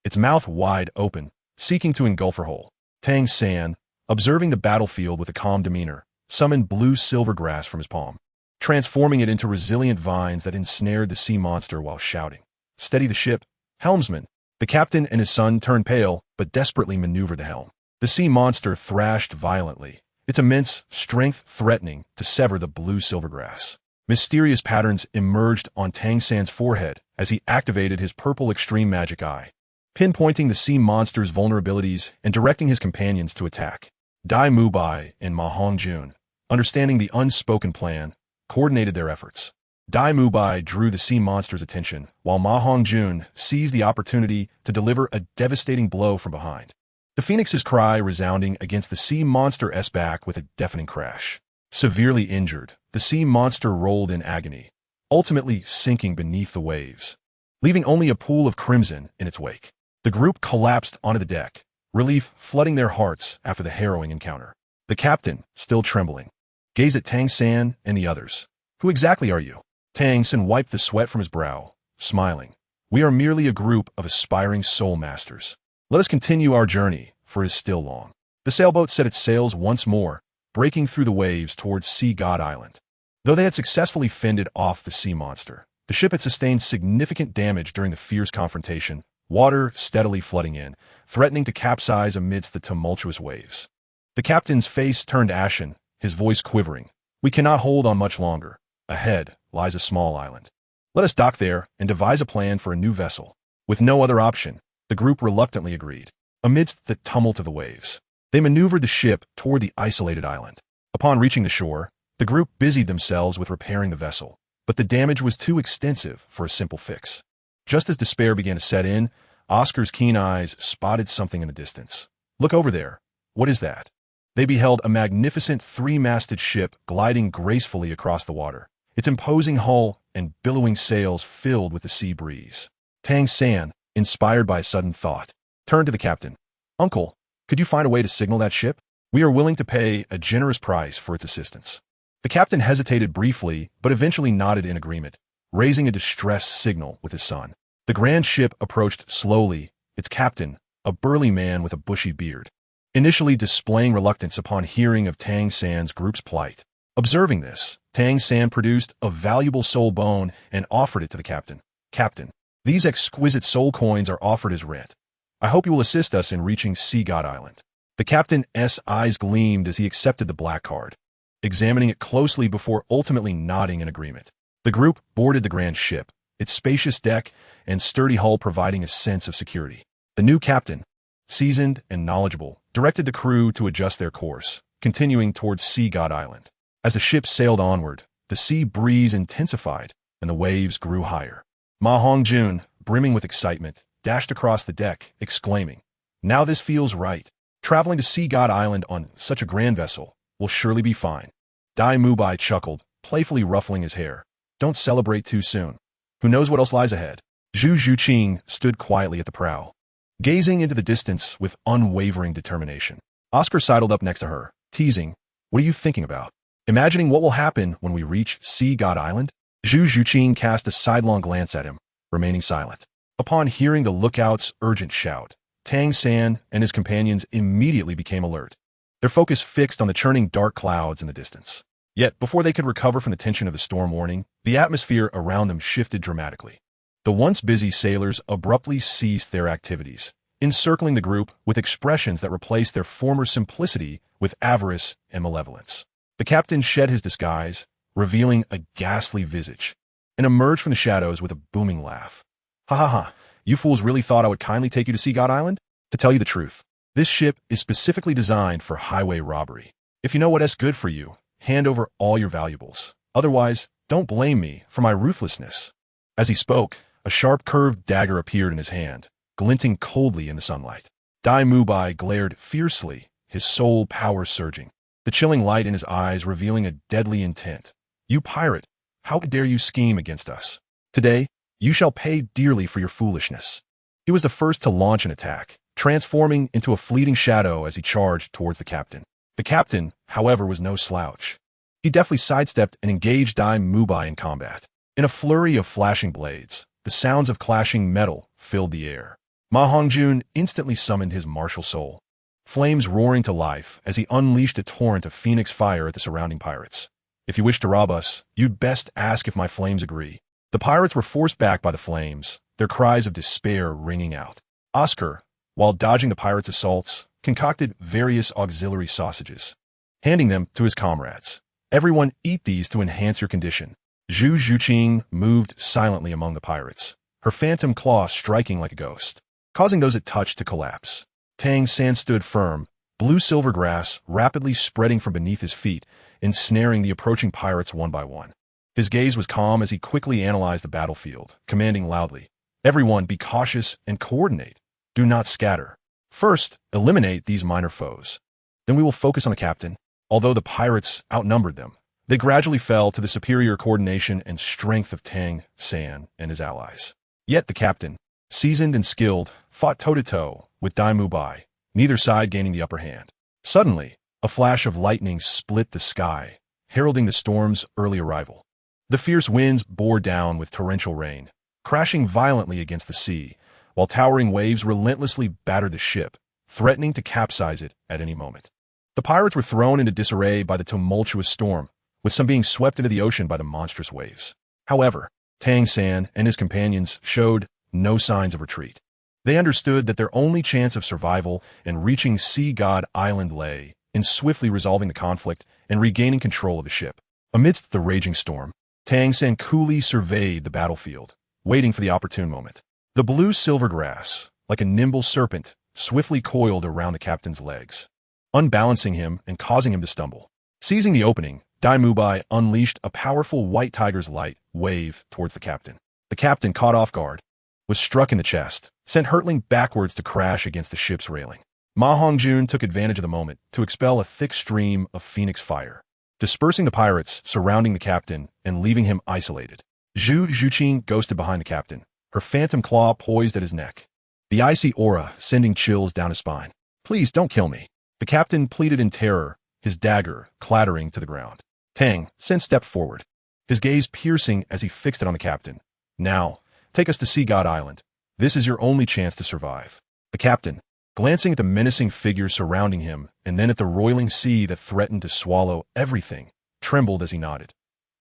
its mouth wide open, seeking to engulf her whole. Tang San, observing the battlefield with a calm demeanor, summoned blue silver grass from his palm. transforming it into resilient vines that ensnared the sea monster while shouting, "Steady the ship, helmsman!" The captain and his son turned pale, but desperately maneuvered the helm. The sea monster thrashed violently, its immense strength threatening to sever the blue silvergrass. Mysterious patterns emerged on Tang San's forehead as he activated his purple extreme magic eye, pinpointing the sea monster's vulnerabilities and directing his companions to attack. Dai Mubai and Ma Hongjun, understanding the unspoken plan, coordinated their efforts. Dai Mubai drew the sea monster's attention, while Ma Hongjun seized the opportunity to deliver a devastating blow from behind. The phoenix's cry resounding against the sea monster's back with a deafening crash. Severely injured, the sea monster rolled in agony, ultimately sinking beneath the waves, leaving only a pool of crimson in its wake. The group collapsed onto the deck, relief flooding their hearts after the harrowing encounter. The captain, still trembling, gazed at Tang San and the others. "Who exactly are you?" Tang San wiped the sweat from his brow, smiling. "We are merely a group of aspiring soul masters. Let us continue our journey, for it is still long." The sailboat set its sails once more, breaking through the waves towards Sea God Island. Though they had successfully fended off the sea monster, the ship had sustained significant damage during the fierce confrontation, water steadily flooding in, threatening to capsize amidst the tumultuous waves. The captain's face turned ashen, his voice quivering. "We cannot hold on much longer. Ahead lies a small island. Let us dock there and devise a plan for a new vessel." With no other option, the group reluctantly agreed. Amidst the tumult of the waves, they maneuvered the ship toward the isolated island. Upon reaching the shore, the group busied themselves with repairing the vessel, but the damage was too extensive for a simple fix. Just as despair began to set in, Oscar's keen eyes spotted something in the distance. "Look over there. What is that?" They beheld a magnificent three-masted ship gliding gracefully across the water, its imposing hull and billowing sails filled with the sea breeze. Tang San, inspired by a sudden thought, turned to the captain. "Uncle, could you find a way to signal that ship? We are willing to pay a generous price for its assistance." The captain hesitated briefly, but eventually nodded in agreement, raising a distress signal with his son. The grand ship approached slowly, its captain, a burly man with a bushy beard, initially displaying reluctance upon hearing of Tang San's group's plight. Observing this, Tang San produced a valuable soul bone and offered it to the captain. "Captain, these exquisite soul coins are offered as rent. I hope you will assist us in reaching Sea God Island." The captain's eyes gleamed as he accepted the black card, examining it closely before ultimately nodding in agreement. The group boarded the grand ship, its spacious deck and sturdy hull providing a sense of security. The new captain, seasoned and knowledgeable, directed the crew to adjust their course, continuing towards Sea God Island. As the ship sailed onward, the sea breeze intensified and the waves grew higher. Ma Hongjun, brimming with excitement, dashed across the deck, exclaiming, "Now this feels right. Traveling to Sea God Island on such a grand vessel will surely be fine." Dai Mubai chuckled, playfully ruffling his hair. "Don't celebrate too soon. Who knows what else lies ahead?" Zhu Zhuqing stood quietly at the prow, gazing into the distance with unwavering determination. Oscar sidled up next to her, teasing, "What are you thinking about? Imagining what will happen when we reach Sea God Island?" Zhu Zhuqing cast a sidelong glance at him, remaining silent. Upon hearing the lookout's urgent shout, Tang San and his companions immediately became alert, their focus fixed on the churning dark clouds in the distance. Yet, before they could recover from the tension of the storm warning, the atmosphere around them shifted dramatically. The once busy sailors abruptly ceased their activities, encircling the group with expressions that replaced their former simplicity with avarice and malevolence. The captain shed his disguise, revealing a ghastly visage, and emerged from the shadows with a booming laugh. "Ha ha ha, you fools really thought I would kindly take you to Sea God Island? To tell you the truth, this ship is specifically designed for highway robbery. If you know what's good for you, hand over all your valuables. Otherwise, don't blame me for my ruthlessness." As he spoke, a sharp curved dagger appeared in his hand, glinting coldly in the sunlight. Dai Mubai glared fiercely, his soul power surging, the chilling light in his eyes revealing a deadly intent. "You pirate, how dare you scheme against us? Today, you shall pay dearly for your foolishness." He was the first to launch an attack, transforming into a fleeting shadow as he charged towards the captain. The captain, however, was no slouch. He deftly sidestepped and engaged Dai Mubai in combat. In a flurry of flashing blades, the sounds of clashing metal filled the air. Ma Hongjun instantly summoned his martial soul, flames roaring to life as he unleashed a torrent of phoenix fire at the surrounding pirates. If you wish to rob us, you'd best ask if my flames agree. The pirates were forced back by the flames, their cries of despair ringing out. Oscar, while dodging the pirates' assaults, concocted various auxiliary sausages, handing them to his comrades. Everyone eat these to enhance your condition. Zhu Zhuqing moved silently among the pirates, her phantom claw striking like a ghost, causing those it touched to collapse. Tang San stood firm, blue-silver grass rapidly spreading from beneath his feet, ensnaring the approaching pirates one by one. His gaze was calm as he quickly analyzed the battlefield, commanding loudly, "Everyone be cautious and coordinate. Do not scatter. First, eliminate these minor foes. Then we will focus on the captain." Although the pirates outnumbered them, they gradually fell to the superior coordination and strength of Tang San and his allies. Yet the captain, seasoned and skilled, fought toe-to-toe with Dai Mubai, neither side gaining the upper hand. Suddenly, a flash of lightning split the sky, heralding the storm's early arrival. The fierce winds bore down with torrential rain, crashing violently against the sea, while towering waves relentlessly battered the ship, threatening to capsize it at any moment. The pirates were thrown into disarray by the tumultuous storm, with some being swept into the ocean by the monstrous waves. However, Tang San and his companions showed no signs of retreat. They understood that their only chance of survival and reaching Sea God Island lay in swiftly resolving the conflict and regaining control of the ship. Amidst the raging storm, Tang San coolly surveyed the battlefield, waiting for the opportune moment. The blue-silver grass, like a nimble serpent, swiftly coiled around the captain's legs, unbalancing him and causing him to stumble. Seizing the opening, Dai Mubai unleashed a powerful white tiger's light wave towards the captain. The captain, caught off guard, was struck in the chest, sent hurtling backwards to crash against the ship's railing. Ma Hongjun took advantage of the moment to expel a thick stream of phoenix fire, dispersing the pirates surrounding the captain and leaving him isolated. Zhu Zhuqing ghosted behind the captain, her phantom claw poised at his neck, the icy aura sending chills down his spine. "Please don't kill me," the captain pleaded in terror, his dagger clattering to the ground. Tang San stepped forward, his gaze piercing as he fixed it on the captain. "Now, take us to Sea God Island. This is your only chance to survive." The captain, glancing at the menacing figure surrounding him and then at the roiling sea that threatened to swallow everything, trembled as he nodded.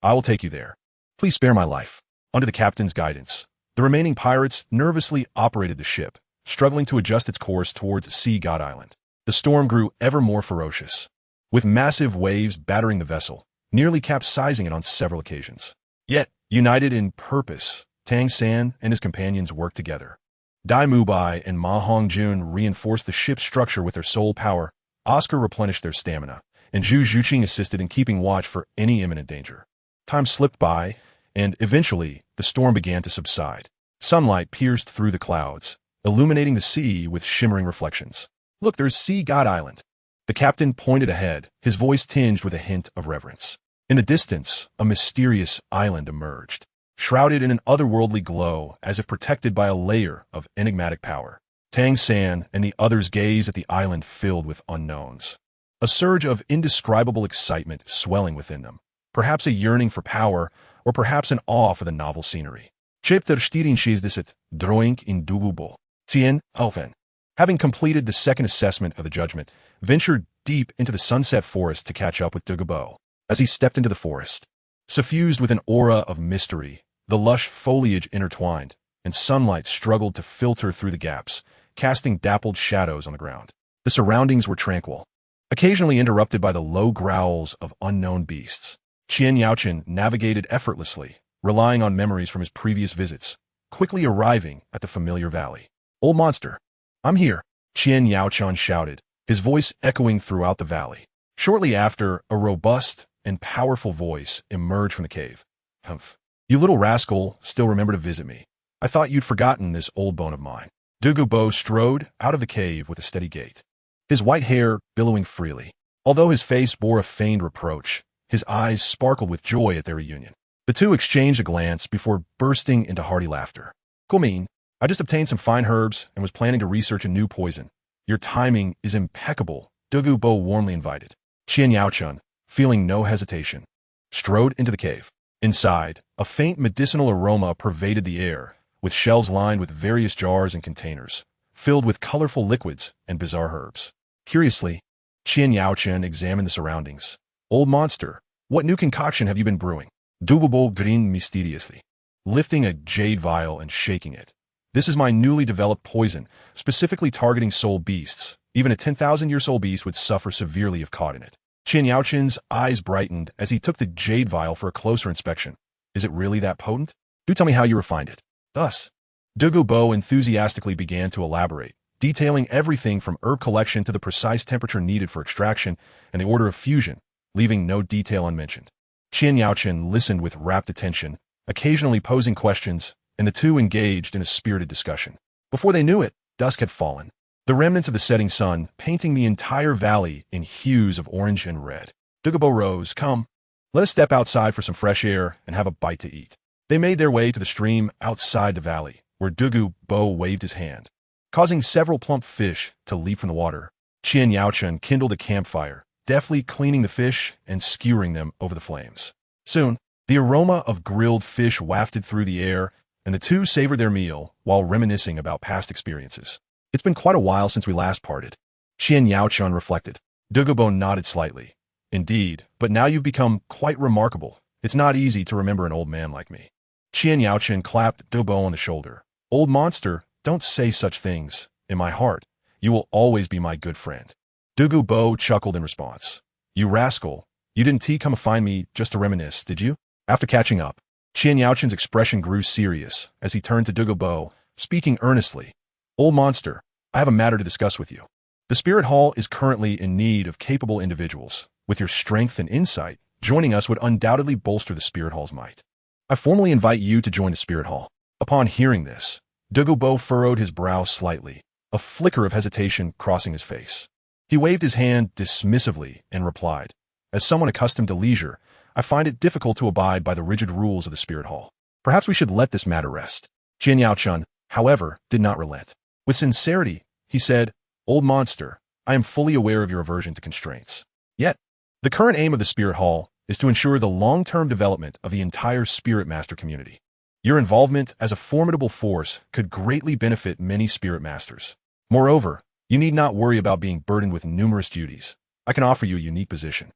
"I will take you there. Please spare my life." Under the captain's guidance, the remaining pirates nervously operated the ship, struggling to adjust its course towards Sea God Island. The storm grew ever more ferocious, with massive waves battering the vessel, nearly capsizing it on several occasions. Yet, united in purpose, Tang San and his companions worked together. Dai Mubai and Ma Hongjun reinforced the ship's structure with their soul power, Oscar replenished their stamina, and Zhu Zhuqing assisted in keeping watch for any imminent danger. Time slipped by, and eventually, the storm began to subside. Sunlight pierced through the clouds, illuminating the sea with shimmering reflections. "Look, there's Sea God Island." The captain pointed ahead, his voice tinged with a hint of reverence. In the distance, a mysterious island emerged, shrouded in an otherworldly glow as if protected by a layer of enigmatic power. Tang San and the others gazed at the island filled with unknowns, a surge of indescribable excitement swelling within them, perhaps a yearning for power, or perhaps an awe for the novel scenery. Chapter 64, Drawing in Douluo Continent. Having completed the second assessment of the judgment, ventured deep into the sunset forest to catch up with Douluo. As he stepped into the forest, suffused with an aura of mystery, the lush foliage intertwined, and sunlight struggled to filter through the gaps, casting dappled shadows on the ground. The surroundings were tranquil, occasionally interrupted by the low growls of unknown beasts. Qian Yaochen navigated effortlessly, relying on memories from his previous visits, quickly arriving at the familiar valley. "Old monster, I'm here," Qian Yaochen shouted, his voice echoing throughout the valley. Shortly after, a robust and powerful voice emerged from the cave. "Humph. You little rascal still remember to visit me. I thought you'd forgotten this old bone of mine." Douluo strode out of the cave with a steady gait, his white hair billowing freely. Although his face bore a feigned reproach, his eyes sparkled with joy at their reunion. The two exchanged a glance before bursting into hearty laughter. "Guomin, I just obtained some fine herbs and was planning to research a new poison. Your timing is impeccable," Douluo warmly invited. Qian Yaochen, feeling no hesitation, strode into the cave. Inside, a faint medicinal aroma pervaded the air, with shelves lined with various jars and containers, filled with colorful liquids and bizarre herbs. Curiously, Qian Yaochen examined the surroundings. "Old monster, What new concoction have you been brewing? Douluo grinned mysteriously, lifting a jade vial and shaking it. This is my newly developed poison, specifically targeting soul beasts. Even a 10,000-year soul beast would suffer severely if caught in it. Qian Yaoqin's eyes brightened as he took the jade vial for a closer inspection. Is it really that potent? Do tell me how you refined it. Thus, Douluo enthusiastically began to elaborate, detailing everything from herb collection to the precise temperature needed for extraction and the order of fusion, leaving no detail unmentioned. Qian Yaoqin listened with rapt attention, occasionally posing questions, and the two engaged in a spirited discussion. Before they knew it, dusk had fallen, the remnants of the setting sun painting the entire valley in hues of orange and red. Douluo rose. Come, let us step outside for some fresh air and have a bite to eat. They made their way to the stream outside the valley, where Douluo waved his hand, causing several plump fish to leap from the water. Qian Yaoqin kindled a campfire, deftly cleaning the fish and skewering them over the flames. Soon, the aroma of grilled fish wafted through the air, and the two savored their meal while reminiscing about past experiences. It's been quite a while since we last parted. Qian Yaoqin reflected. Douluo nodded slightly. Indeed, but now you've become quite remarkable. It's not easy to remember an old man like me. Qian Yaoqin clapped Douluo on the shoulder. Old monster, don't say such things. In my heart, you will always be my good friend. Douluo chuckled in response. You rascal, you didn't come to find me just to reminisce, did you? After catching up, Qian Yaoqin's expression grew serious as he turned to Douluo, speaking earnestly. Old monster, I have a matter to discuss with you. The Spirit Hall is currently in need of capable individuals. With your strength and insight, joining us would undoubtedly bolster the Spirit Hall's might. I formally invite you to join the Spirit Hall. Upon hearing this, Douluo furrowed his brow slightly, a flicker of hesitation crossing his face. He waved his hand dismissively and replied, As someone accustomed to leisure, I find it difficult to abide by the rigid rules of the Spirit Hall. Perhaps we should let this matter rest. Qian Yaoqin, however, did not relent. With sincerity, he said, Old monster, I am fully aware of your aversion to constraints. Yet, the current aim of the Spirit Hall is to ensure the long-term development of the entire Spirit Master community. Your involvement as a formidable force could greatly benefit many Spirit Masters. Moreover, you need not worry about being burdened with numerous duties. I can offer you a unique position.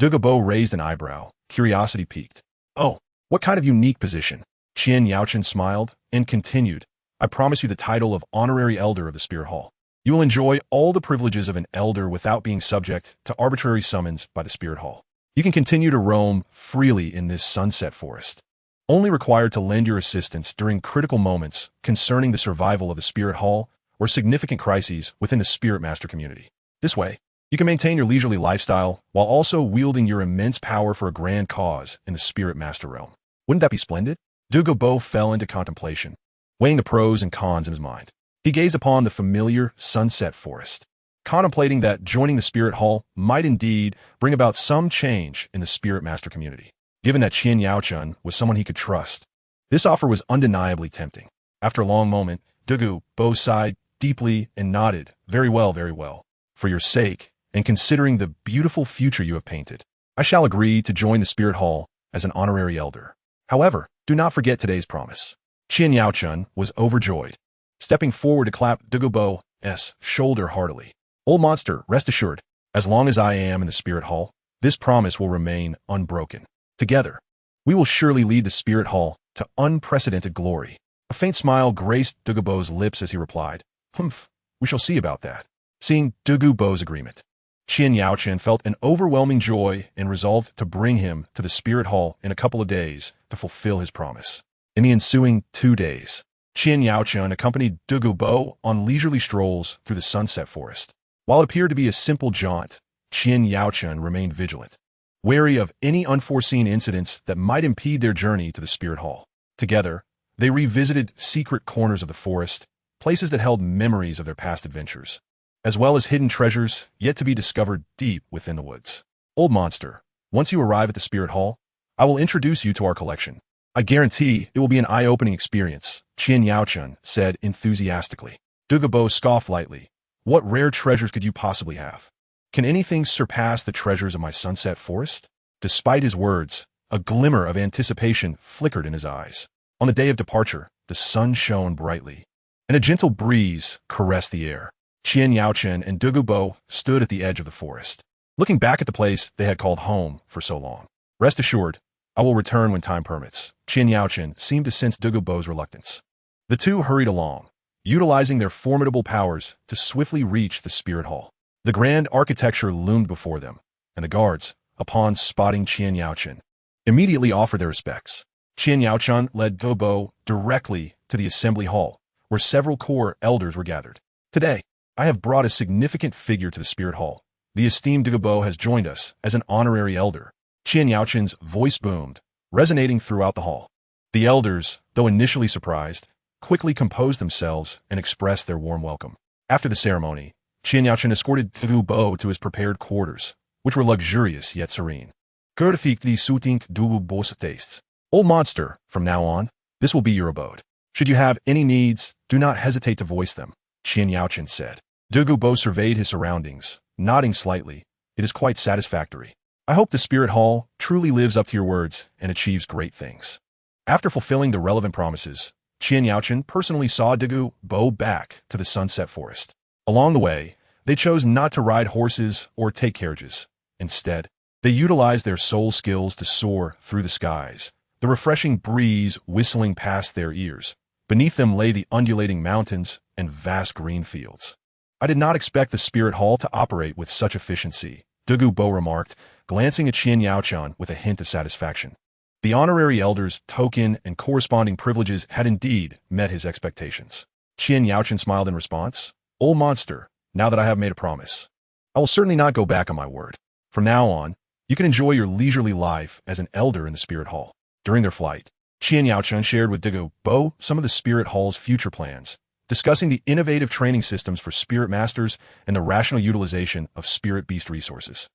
Douluo raised an eyebrow, curiosity piqued. Oh, what kind of unique position? Qian Yaoqin smiled and continued. I promise you the title of Honorary Elder of the Spirit Hall. You will enjoy all the privileges of an elder without being subject to arbitrary summons by the Spirit Hall. You can continue to roam freely in this sunset forest, only required to lend your assistance during critical moments concerning the survival of the Spirit Hall or significant crises within the Spirit Master community. This way, you can maintain your leisurely lifestyle while also wielding your immense power for a grand cause in the Spirit Master realm. Wouldn't that be splendid? Douluo fell into contemplation, weighing the pros and cons in his mind. He gazed upon the familiar sunset forest, contemplating that joining the Spirit Hall might indeed bring about some change in the Spirit Master community. Given that Qian Yaoqin was someone he could trust, this offer was undeniably tempting. After a long moment, Douluo sighed deeply and nodded. Very well, very well. For your sake, and considering the beautiful future you have painted, I shall agree to join the Spirit Hall as an honorary elder. However, do not forget today's promise. Qian Yaoqin was overjoyed, stepping forward to clap Douluo's shoulder heartily. Old monster, rest assured, as long as I am in the Spirit Hall, this promise will remain unbroken. Together, we will surely lead the Spirit Hall to unprecedented glory. A faint smile graced Douluo's lips as he replied, Humph, we shall see about that. Seeing Douluo's agreement, Qian Yaoqin felt an overwhelming joy and resolved to bring him to the Spirit Hall in a couple of days to fulfill his promise. In the ensuing 2 days, Qian Yaoqin accompanied Douluo on leisurely strolls through the sunset forest. While it appeared to be a simple jaunt, Qian Yaoqin remained vigilant, wary of any unforeseen incidents that might impede their journey to the Spirit Hall. Together, they revisited secret corners of the forest, places that held memories of their past adventures, as well as hidden treasures yet to be discovered deep within the woods. Old monster, once you arrive at the Spirit Hall, I will introduce you to our collection. I guarantee it will be an eye-opening experience, Qian Yaoqin said enthusiastically. Douluo scoffed lightly. What rare treasures could you possibly have? Can anything surpass the treasures of my sunset forest? Despite his words, a glimmer of anticipation flickered in his eyes. On the day of departure, the sun shone brightly, and a gentle breeze caressed the air. Qian Yaoqin and Douluo stood at the edge of the forest, looking back at the place they had called home for so long. Rest assured, I will return when time permits. Qian Yaochen seemed to sense Douluo Bo's reluctance. The two hurried along, utilizing their formidable powers to swiftly reach the spirit hall. The grand architecture loomed before them, and the guards, upon spotting Qian Yaochen, immediately offered their respects. Qian Yaochen led Douluo Bo directly to the assembly hall, where several core elders were gathered. Today, I have brought a significant figure to the spirit hall. The esteemed Douluo Bo has joined us as an honorary elder. Qian Yaochen's voice boomed, resonating throughout the hall. The elders, though initially surprised, quickly composed themselves and expressed their warm welcome. After the ceremony, Qian Yaochen escorted Douluo Bo to his prepared quarters, which were luxurious yet serene. Certifique die Soutink Douluo Bo's tastes. Old monster, from now on, this will be your abode. Should you have any needs, do not hesitate to voice them, Qian Yaochen said. Douluo Bo surveyed his surroundings, nodding slightly. It is quite satisfactory. I hope the spirit hall truly lives up to your words and achieves great things. After fulfilling the relevant promises, Qian Yaochen personally saw Douluo Bo back to the Sunset Forest. Along the way, they chose not to ride horses or take carriages. Instead, they utilized their soul skills to soar through the skies, the refreshing breeze whistling past their ears. Beneath them lay the undulating mountains and vast green fields. I did not expect the spirit hall to operate with such efficiency, Douluo Bo remarked, glancing at Qian Yaochen with a hint of satisfaction. The honorary elder's token and corresponding privileges had indeed met his expectations. Qian Yaochen smiled in response. Old monster, now that I have made a promise, I will certainly not go back on my word. From now on, you can enjoy your leisurely life as an elder in the spirit hall. During their flight, Qian Yaochen shared with Douluo Bo some of the spirit hall's future plans, discussing the innovative training systems for spirit masters and the rational utilization of spirit beast resources.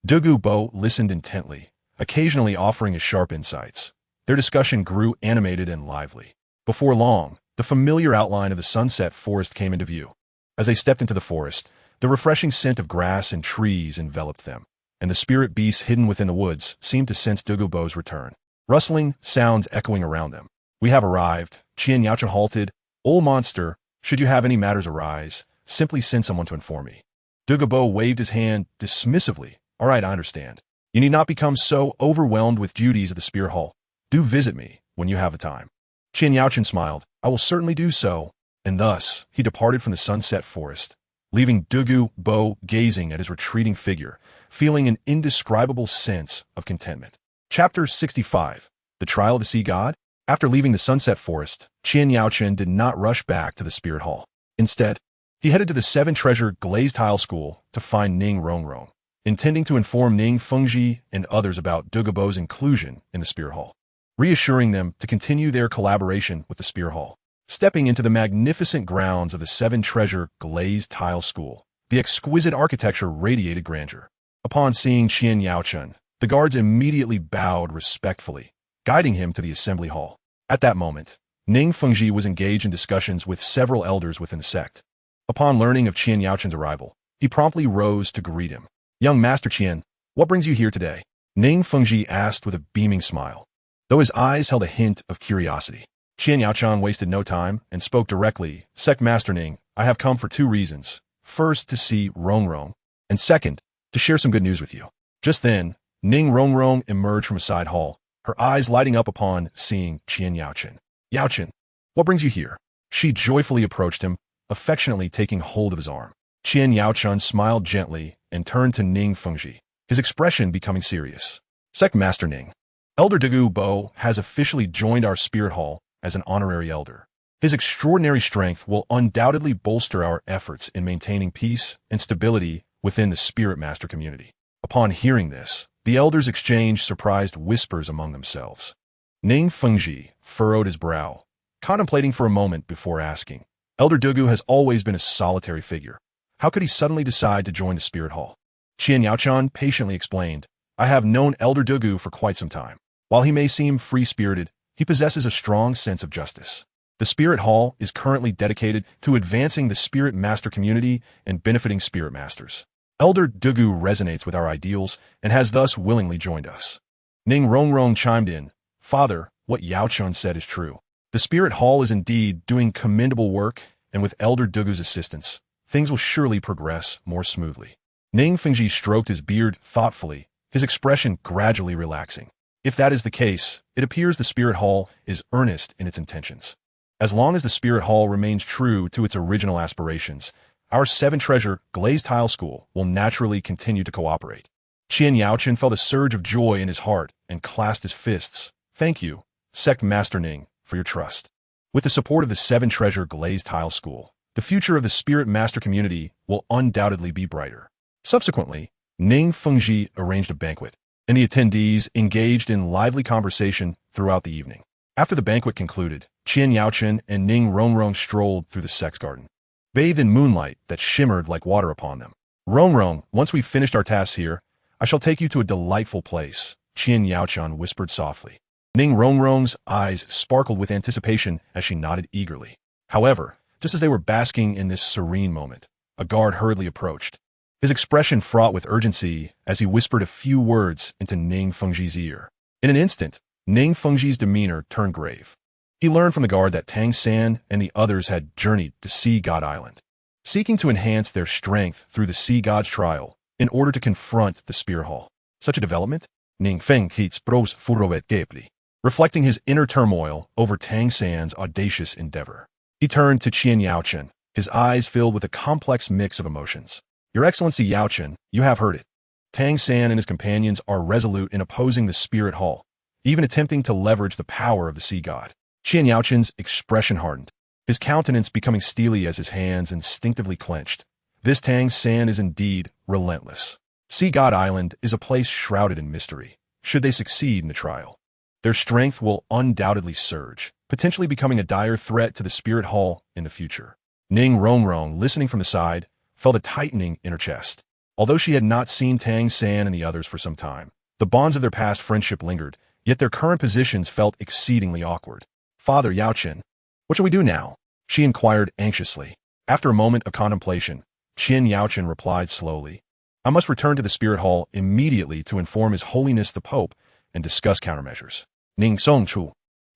Douluo Bo listened intently, occasionally offering his sharp insights. Their discussion grew animated and lively. Before long, the familiar outline of the Sunset Forest came into view. As they stepped into the forest, the refreshing scent of grass and trees enveloped them, and the spirit beasts hidden within the woods seemed to sense Douluo Bo's return. Rustling sounds echoing around them. We have arrived. Qian Yaochen halted. Old monster, should you have any matters arise, simply send someone to inform me. Douluo Bo waved his hand dismissively. All right, I understand. You need not become so overwhelmed with duties at the spirit hall. Do visit me when you have the time. Qian Yaochen smiled. I will certainly do so. And thus, he departed from the Sunset Forest, leaving Douluo Bo gazing at his retreating figure, feeling an indescribable sense of contentment. Chapter 65. The Trial of the Sea God. After leaving the Sunset Forest, Qian Yaochen did not rush back to the spirit hall. Instead, he headed to the Seven Treasure Glazed Tile School to find Ning Rongrong, intending to inform Ning Fengji and others about Douluo Bo's inclusion in the spirit hall, reassuring them to continue their collaboration with the spirit hall. Stepping into the magnificent grounds of the Seven Treasure Glazed Tile School, the exquisite architecture radiated grandeur. Upon seeing Qian Yaochen, the guards immediately bowed respectfully, guiding him to the assembly hall. At that moment, Ning Fengji was engaged in discussions with several elders within the sect. Upon learning of Qian Yaochen's arrival, he promptly rose to greet him. Young Master Qian, what brings you here today? Ning Fengji asked with a beaming smile, though his eyes held a hint of curiosity. Qian Yaochen wasted no time and spoke directly. Sect Master Ning, I have come for two reasons. First, to see Rongrong, and second, to share some good news with you. Just then, Ning Rongrong emerged from a side hall, her eyes lighting up upon seeing Qian Yaochen. Yaochen, what brings you here? She joyfully approached him, affectionately taking hold of his arm. Qian Yaochen smiled gently and turned to Ning Fengji, his expression becoming serious. Sect Master Ning, Elder Douluo Bo has officially joined our spirit hall as an honorary elder. His extraordinary strength will undoubtedly bolster our efforts in maintaining peace and stability within the spirit master community. Upon hearing this, the elders exchanged surprised whispers among themselves. Ning Fengji furrowed his brow, contemplating for a moment before asking. Elder Douluo has always been a solitary figure. How could he suddenly decide to join the spirit hall? Qian Yaochen patiently explained, I have known Elder Douluo for quite some time. While he may seem free-spirited, he possesses a strong sense of justice. The Spirit Hall is currently dedicated to advancing the Spirit Master community and benefiting Spirit Masters. Elder Douluo resonates with our ideals and has thus willingly joined us. Ning Rongrong chimed in, Father, what Yaochen said is true. The Spirit Hall is indeed doing commendable work, and with Elder Douluo's assistance, things will surely progress more smoothly. Ning Fengji stroked his beard thoughtfully, his expression gradually relaxing. If that is the case, it appears the Spirit Hall is earnest in its intentions. As long as the Spirit Hall remains true to its original aspirations, our 7-treasure glazed tile school will naturally continue to cooperate. Qian Yaochen felt a surge of joy in his heart and clasped his fists. Thank you, Sect Master Ning, for your trust. With the support of the 7-treasure glazed tile school, the future of the Spirit Master community will undoubtedly be brighter. Subsequently, Ning Fengji arranged a banquet, and the attendees engaged in lively conversation throughout the evening. After the banquet concluded, Qian Yaochen and Ning Rongrong strolled through the sect's garden, bathed in moonlight that shimmered like water upon them. Rongrong, once we've finished our tasks here, I shall take you to a delightful place, Qian Yaochen whispered softly. Ning Rongrong's eyes sparkled with anticipation as she nodded eagerly. However, just as they were basking in this serene moment, a guard hurriedly approached, his expression fraught with urgency as he whispered a few words into Ning Fengji's ear. In an instant, Ning Fengji's demeanor turned grave. He learned from the guard that Tang San and the others had journeyed to Sea God Island, seeking to enhance their strength through the Sea God's trial in order to confront the Spear Hall. Such a development? Ning Feng Keats bros furovet gapli, reflecting his inner turmoil over Tang San's audacious endeavor. He turned to Qian Yaochen, his eyes filled with a complex mix of emotions. Your Excellency Yaochen, you have heard it. Tang San and his companions are resolute in opposing the Spirit Hall, even attempting to leverage the power of the Sea God. Qian Yaochen's expression hardened, his countenance becoming steely as his hands instinctively clenched. This Tang San is indeed relentless. Sea God Island is a place shrouded in mystery. Should they succeed in the trial, their strength will undoubtedly surge, potentially becoming a dire threat to the Spirit Hall in the future. Ning Rongrong, listening from the side, felt a tightening in her chest. Although she had not seen Tang San and the others for some time, the bonds of their past friendship lingered, yet their current positions felt exceedingly awkward. Father Yaochen, what shall we do now? She inquired anxiously. After a moment of contemplation, Qian Yaochen replied slowly, I must return to the Spirit Hall immediately to inform His Holiness the Pope and discuss countermeasures. Ning Songchu,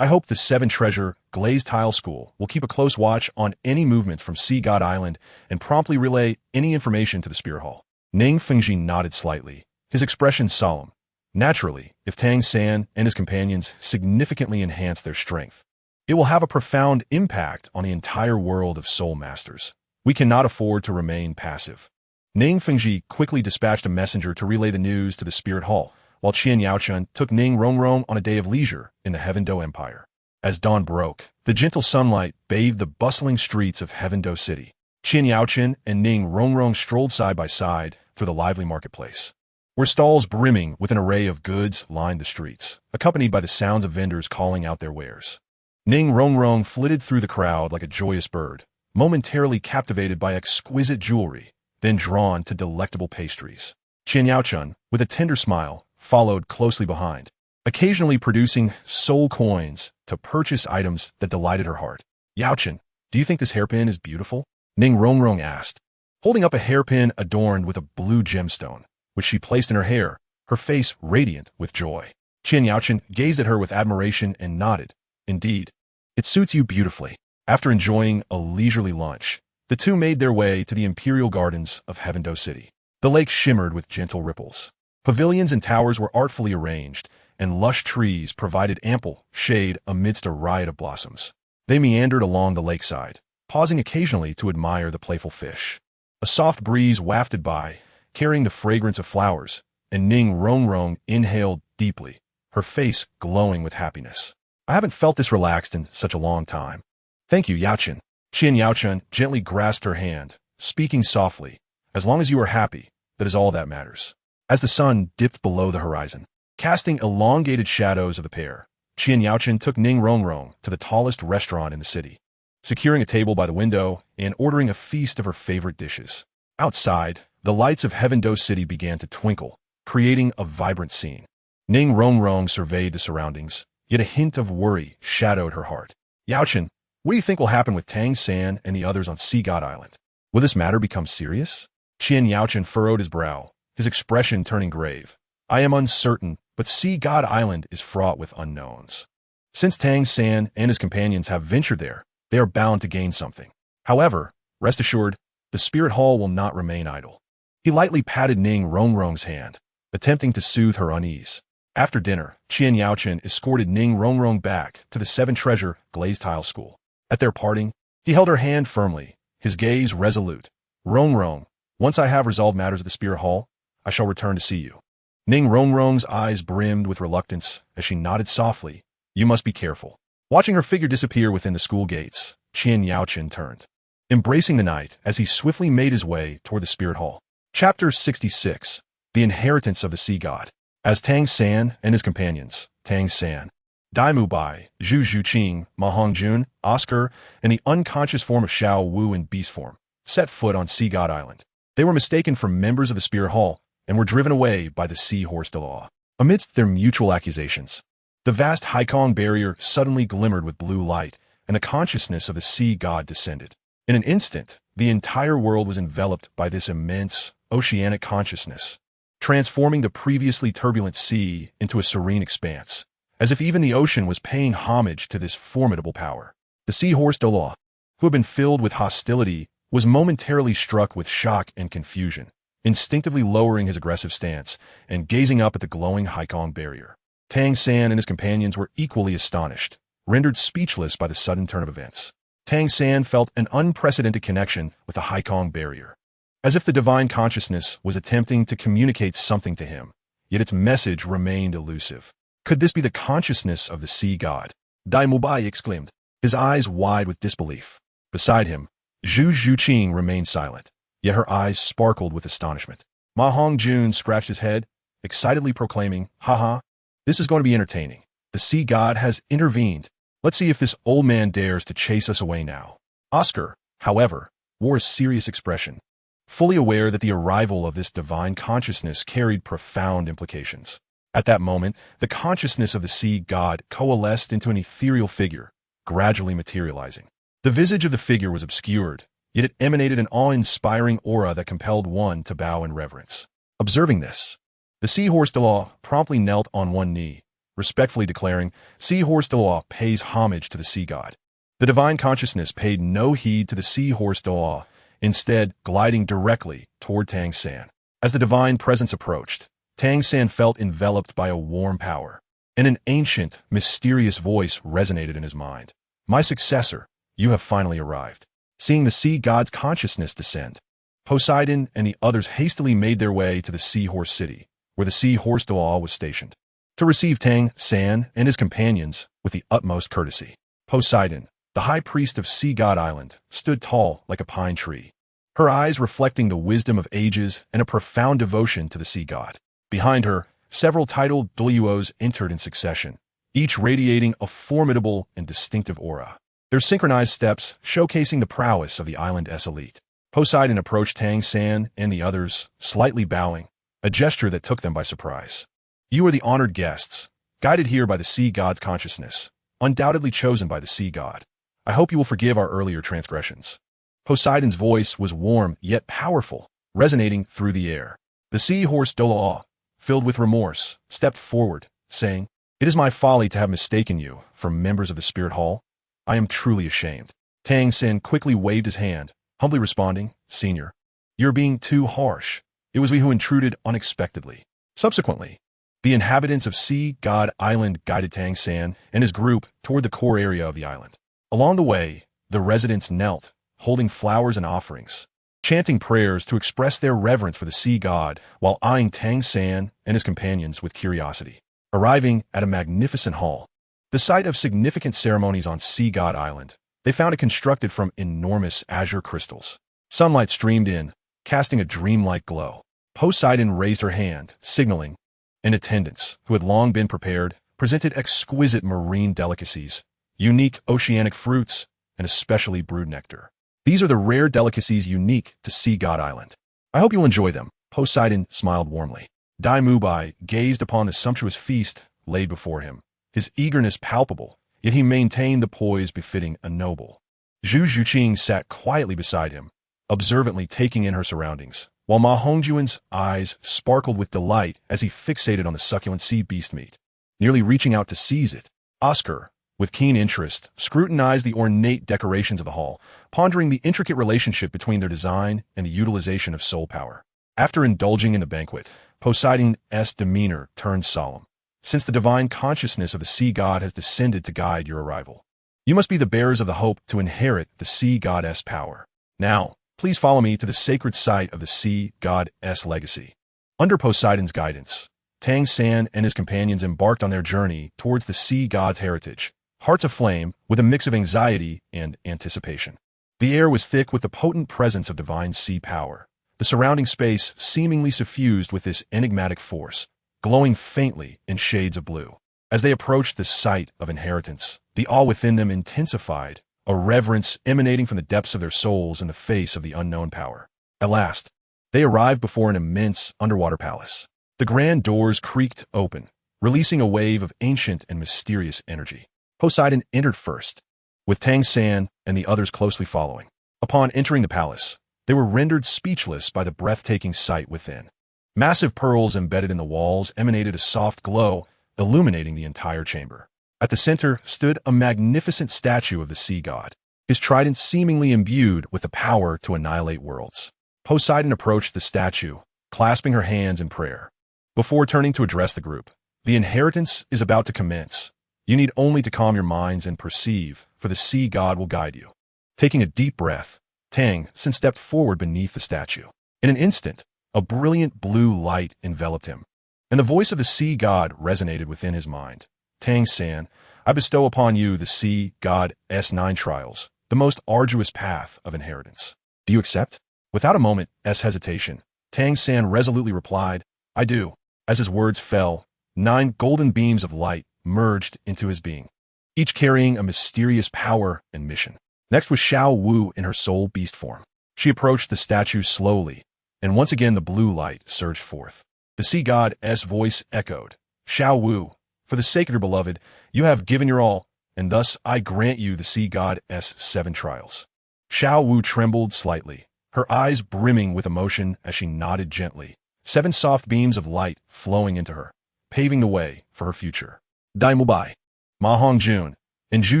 I hope the 7-treasure glazed tile school will keep a close watch on any movements from Sea God Island and promptly relay any information to the Spirit Hall. Ning Fengji nodded slightly, his expression solemn. Naturally, if Tang San and his companions significantly enhance their strength, it will have a profound impact on the entire world of Soul Masters. We cannot afford to remain passive. Ning Fengji quickly dispatched a messenger to relay the news to the Spirit Hall, while Qian Yaochen took Ning Rongrong on a day of leisure in the Heaven Do Empire. As dawn broke, the gentle sunlight bathed the bustling streets of Heaven Do City. Qian Yaochen and Ning Rongrong strolled side by side through the lively marketplace, where stalls brimming with an array of goods lined the streets, accompanied by the sounds of vendors calling out their wares. Ning Rongrong flitted through the crowd like a joyous bird, momentarily captivated by exquisite jewelry, then drawn to delectable pastries. Qian Yaochen, with a tender smile, followed closely behind, occasionally producing soul coins to purchase items that delighted her heart. Yaochen, do you think this hairpin is beautiful? Ning Rongrong asked, holding up a hairpin adorned with a blue gemstone, which she placed in her hair, her face radiant with joy. Qian Yaochen gazed at her with admiration and nodded. Indeed, it suits you beautifully. After enjoying a leisurely lunch, the two made their way to the imperial gardens of Heaven Do City. The lake shimmered with gentle ripples. Pavilions and towers were artfully arranged, and lush trees provided ample shade amidst a riot of blossoms. They meandered along the lakeside, pausing occasionally to admire the playful fish. A soft breeze wafted by, carrying the fragrance of flowers, and Ning Rongrong inhaled deeply, her face glowing with happiness. I haven't felt this relaxed in such a long time. Thank you, Yaochen. Qian Yaochen gently grasped her hand, speaking softly. As long as you are happy, that is all that matters. As the sun dipped below the horizon, casting elongated shadows of the pair, Qian Yaochen took Ning Rongrong to the tallest restaurant in the city, securing a table by the window and ordering a feast of her favorite dishes. Outside, the lights of Heaven Do City began to twinkle, creating a vibrant scene. Ning Rongrong surveyed the surroundings, yet a hint of worry shadowed her heart. Yaochen, what do you think will happen with Tang San and the others on Sea God Island? Will this matter become serious? Qian Yaochen furrowed his brow, his expression turning grave. I am uncertain, but Sea God Island is fraught with unknowns. Since Tang San and his companions have ventured there, they are bound to gain something. However, rest assured, the Spirit Hall will not remain idle. He lightly patted Ning Rongrong's hand, attempting to soothe her unease. After dinner, Qian Yaochen escorted Ning Rongrong back to the Seven-Treasure glazed tile school. At their parting, he held her hand firmly, his gaze resolute. Rongrong, once I have resolved matters at the Spirit Hall, I shall return to see you. Ning Rongrong's eyes brimmed with reluctance as she nodded softly. You must be careful. Watching her figure disappear within the school gates, Qian Yaochen turned, embracing the night as he swiftly made his way toward the Spirit Hall. Chapter 66. The Inheritance of the Sea God. As Tang San and his companions, Tang San, Dai Mubai, Zhu Zhuqing, Ma Hongjun, Oscar, and the unconscious form of Xiao Wu in beast form, set foot on Sea God Island, they were mistaken for members of the Spirit Hall and were driven away by the Sea Horse Douluo. Amidst their mutual accusations, the vast Haikong barrier suddenly glimmered with blue light, and the consciousness of the Sea God descended. In an instant, the entire world was enveloped by this immense, oceanic consciousness, transforming the previously turbulent sea into a serene expanse, as if even the ocean was paying homage to this formidable power. The Sea Horse Douluo, who had been filled with hostility, was momentarily struck with shock and confusion, instinctively lowering his aggressive stance and gazing up at the glowing Haikong barrier. Tang San and his companions were equally astonished, rendered speechless by the sudden turn of events. Tang San felt an unprecedented connection with the Haikong barrier, as if the divine consciousness was attempting to communicate something to him, yet its message remained elusive. Could this be the consciousness of the sea god? Dai Mubai exclaimed, his eyes wide with disbelief. Beside him, Zhu Zhuqing remained silent, yet her eyes sparkled with astonishment. Ma Hongjun scratched his head, excitedly proclaiming, "Haha, this is going to be entertaining. The sea god has intervened. Let's see if this old man dares to chase us away now." Oscar, however, wore a serious expression, fully aware that the arrival of this divine consciousness carried profound implications. At that moment, the consciousness of the sea god coalesced into an ethereal figure, gradually materializing. The visage of the figure was obscured, yet it emanated an awe-inspiring aura that compelled one to bow in reverence. Observing this, the Sea Horse Douluo promptly knelt on one knee, respectfully declaring, "Sea Horse Douluo pays homage to the sea god." The divine consciousness paid no heed to the Sea Horse Douluo, instead gliding directly toward Tang San. As the divine presence approached, Tang San felt enveloped by a warm power, and an ancient, mysterious voice resonated in his mind. "My successor, you have finally arrived." Seeing the sea god's consciousness descend, Poseidon and the others hastily made their way to the Seahorse City, where the Sea Horse Douluo was stationed, to receive Tang San and his companions with the utmost courtesy. Poseidon, the high priest of Sea God Island, stood tall like a pine tree, her eyes reflecting the wisdom of ages and a profound devotion to the sea god. Behind her, several titled Douluos entered in succession, each radiating a formidable and distinctive aura, their synchronized steps showcasing the prowess of the island's elite. Poseidon approached Tang San and the others, slightly bowing, a gesture that took them by surprise. "You are the honored guests, guided here by the sea god's consciousness, undoubtedly chosen by the sea god. I hope you will forgive our earlier transgressions." Poseidon's voice was warm yet powerful, resonating through the air. The Sea Horse Douluo, filled with remorse, stepped forward, saying, "It is my folly to have mistaken you for members of the Spirit Hall. I am truly ashamed." Tang San quickly waved his hand, humbly responding, "Senior, you're being too harsh. It was we who intruded unexpectedly." Subsequently, the inhabitants of Sea God Island guided Tang San and his group toward the core area of the island. Along the way, the residents knelt, holding flowers and offerings, chanting prayers to express their reverence for the sea god while eyeing Tang San and his companions with curiosity. Arriving at a magnificent hall, the site of significant ceremonies on Sea God Island, they found it constructed from enormous azure crystals. Sunlight streamed in, casting a dreamlike glow. Poseidon raised her hand, signaling, and attendants, who had long been prepared, presented exquisite marine delicacies, unique oceanic fruits, and especially brewed nectar. These are the rare delicacies unique to Sea God Island. I hope you'll enjoy them. Poseidon smiled warmly. Dai Mubai gazed upon the sumptuous feast laid before him, his eagerness palpable, yet he maintained the poise befitting a noble. Zhu Zhuqing sat quietly beside him, observantly taking in her surroundings, while Ma Hongjun's eyes sparkled with delight as he fixated on the succulent sea beast meat, nearly reaching out to seize it. Oscar, with keen interest, scrutinized the ornate decorations of the hall, pondering the intricate relationship between their design and the utilization of soul power. After indulging in the banquet, Poseidon's demeanor turned solemn. since the divine consciousness of the sea god has descended to guide your arrival. You must be the bearers of the hope to inherit the sea goddess power. Now, please follow me to the sacred site of the sea goddess legacy. Under Poseidon's guidance, Tang San and his companions embarked on their journey towards the sea god's heritage, hearts aflame with a mix of anxiety and anticipation. The air was thick with the potent presence of divine sea power, the surrounding space seemingly suffused with this enigmatic force, glowing faintly in shades of blue. As they approached the site of inheritance, the awe within them intensified, a reverence emanating from the depths of their souls in the face of the unknown power. At last, they arrived before an immense underwater palace. The grand doors creaked open, releasing a wave of ancient and mysterious energy. Poseidon entered first, with Tang San and the others closely following. Upon entering the palace, they were rendered speechless by the breathtaking sight within. Massive pearls embedded in the walls emanated a soft glow, illuminating the entire chamber. At the center stood a magnificent statue of the sea god, his trident seemingly imbued with the power to annihilate worlds. Poseidon approached the statue, clasping her hands in prayer. Before turning to address the group, the inheritance is about to commence. You need only to calm your minds and perceive, for the sea god will guide you. Taking a deep breath, Tang San stepped forward beneath the statue. In an instant, a brilliant blue light enveloped him, and the voice of the sea god resonated within his mind. Tang San, I bestow upon you the sea god's 9 trials, the most arduous path of inheritance. Do you accept? Without a moment's hesitation, Tang San resolutely replied, I do. As his words fell, 9 golden beams of light merged into his being, each carrying a mysterious power and mission. Next was Xiao Wu in her soul beast form. She approached the statue slowly, and once again the blue light surged forth. The sea god's voice echoed, Xiao Wu, for the sake of your beloved, you have given your all, and thus I grant you the sea god's 7 trials. Xiao Wu trembled slightly, her eyes brimming with emotion as she nodded gently, 7 soft beams of light flowing into her, paving the way for her future. Dai Mubai, Ma Hongjun, and Zhu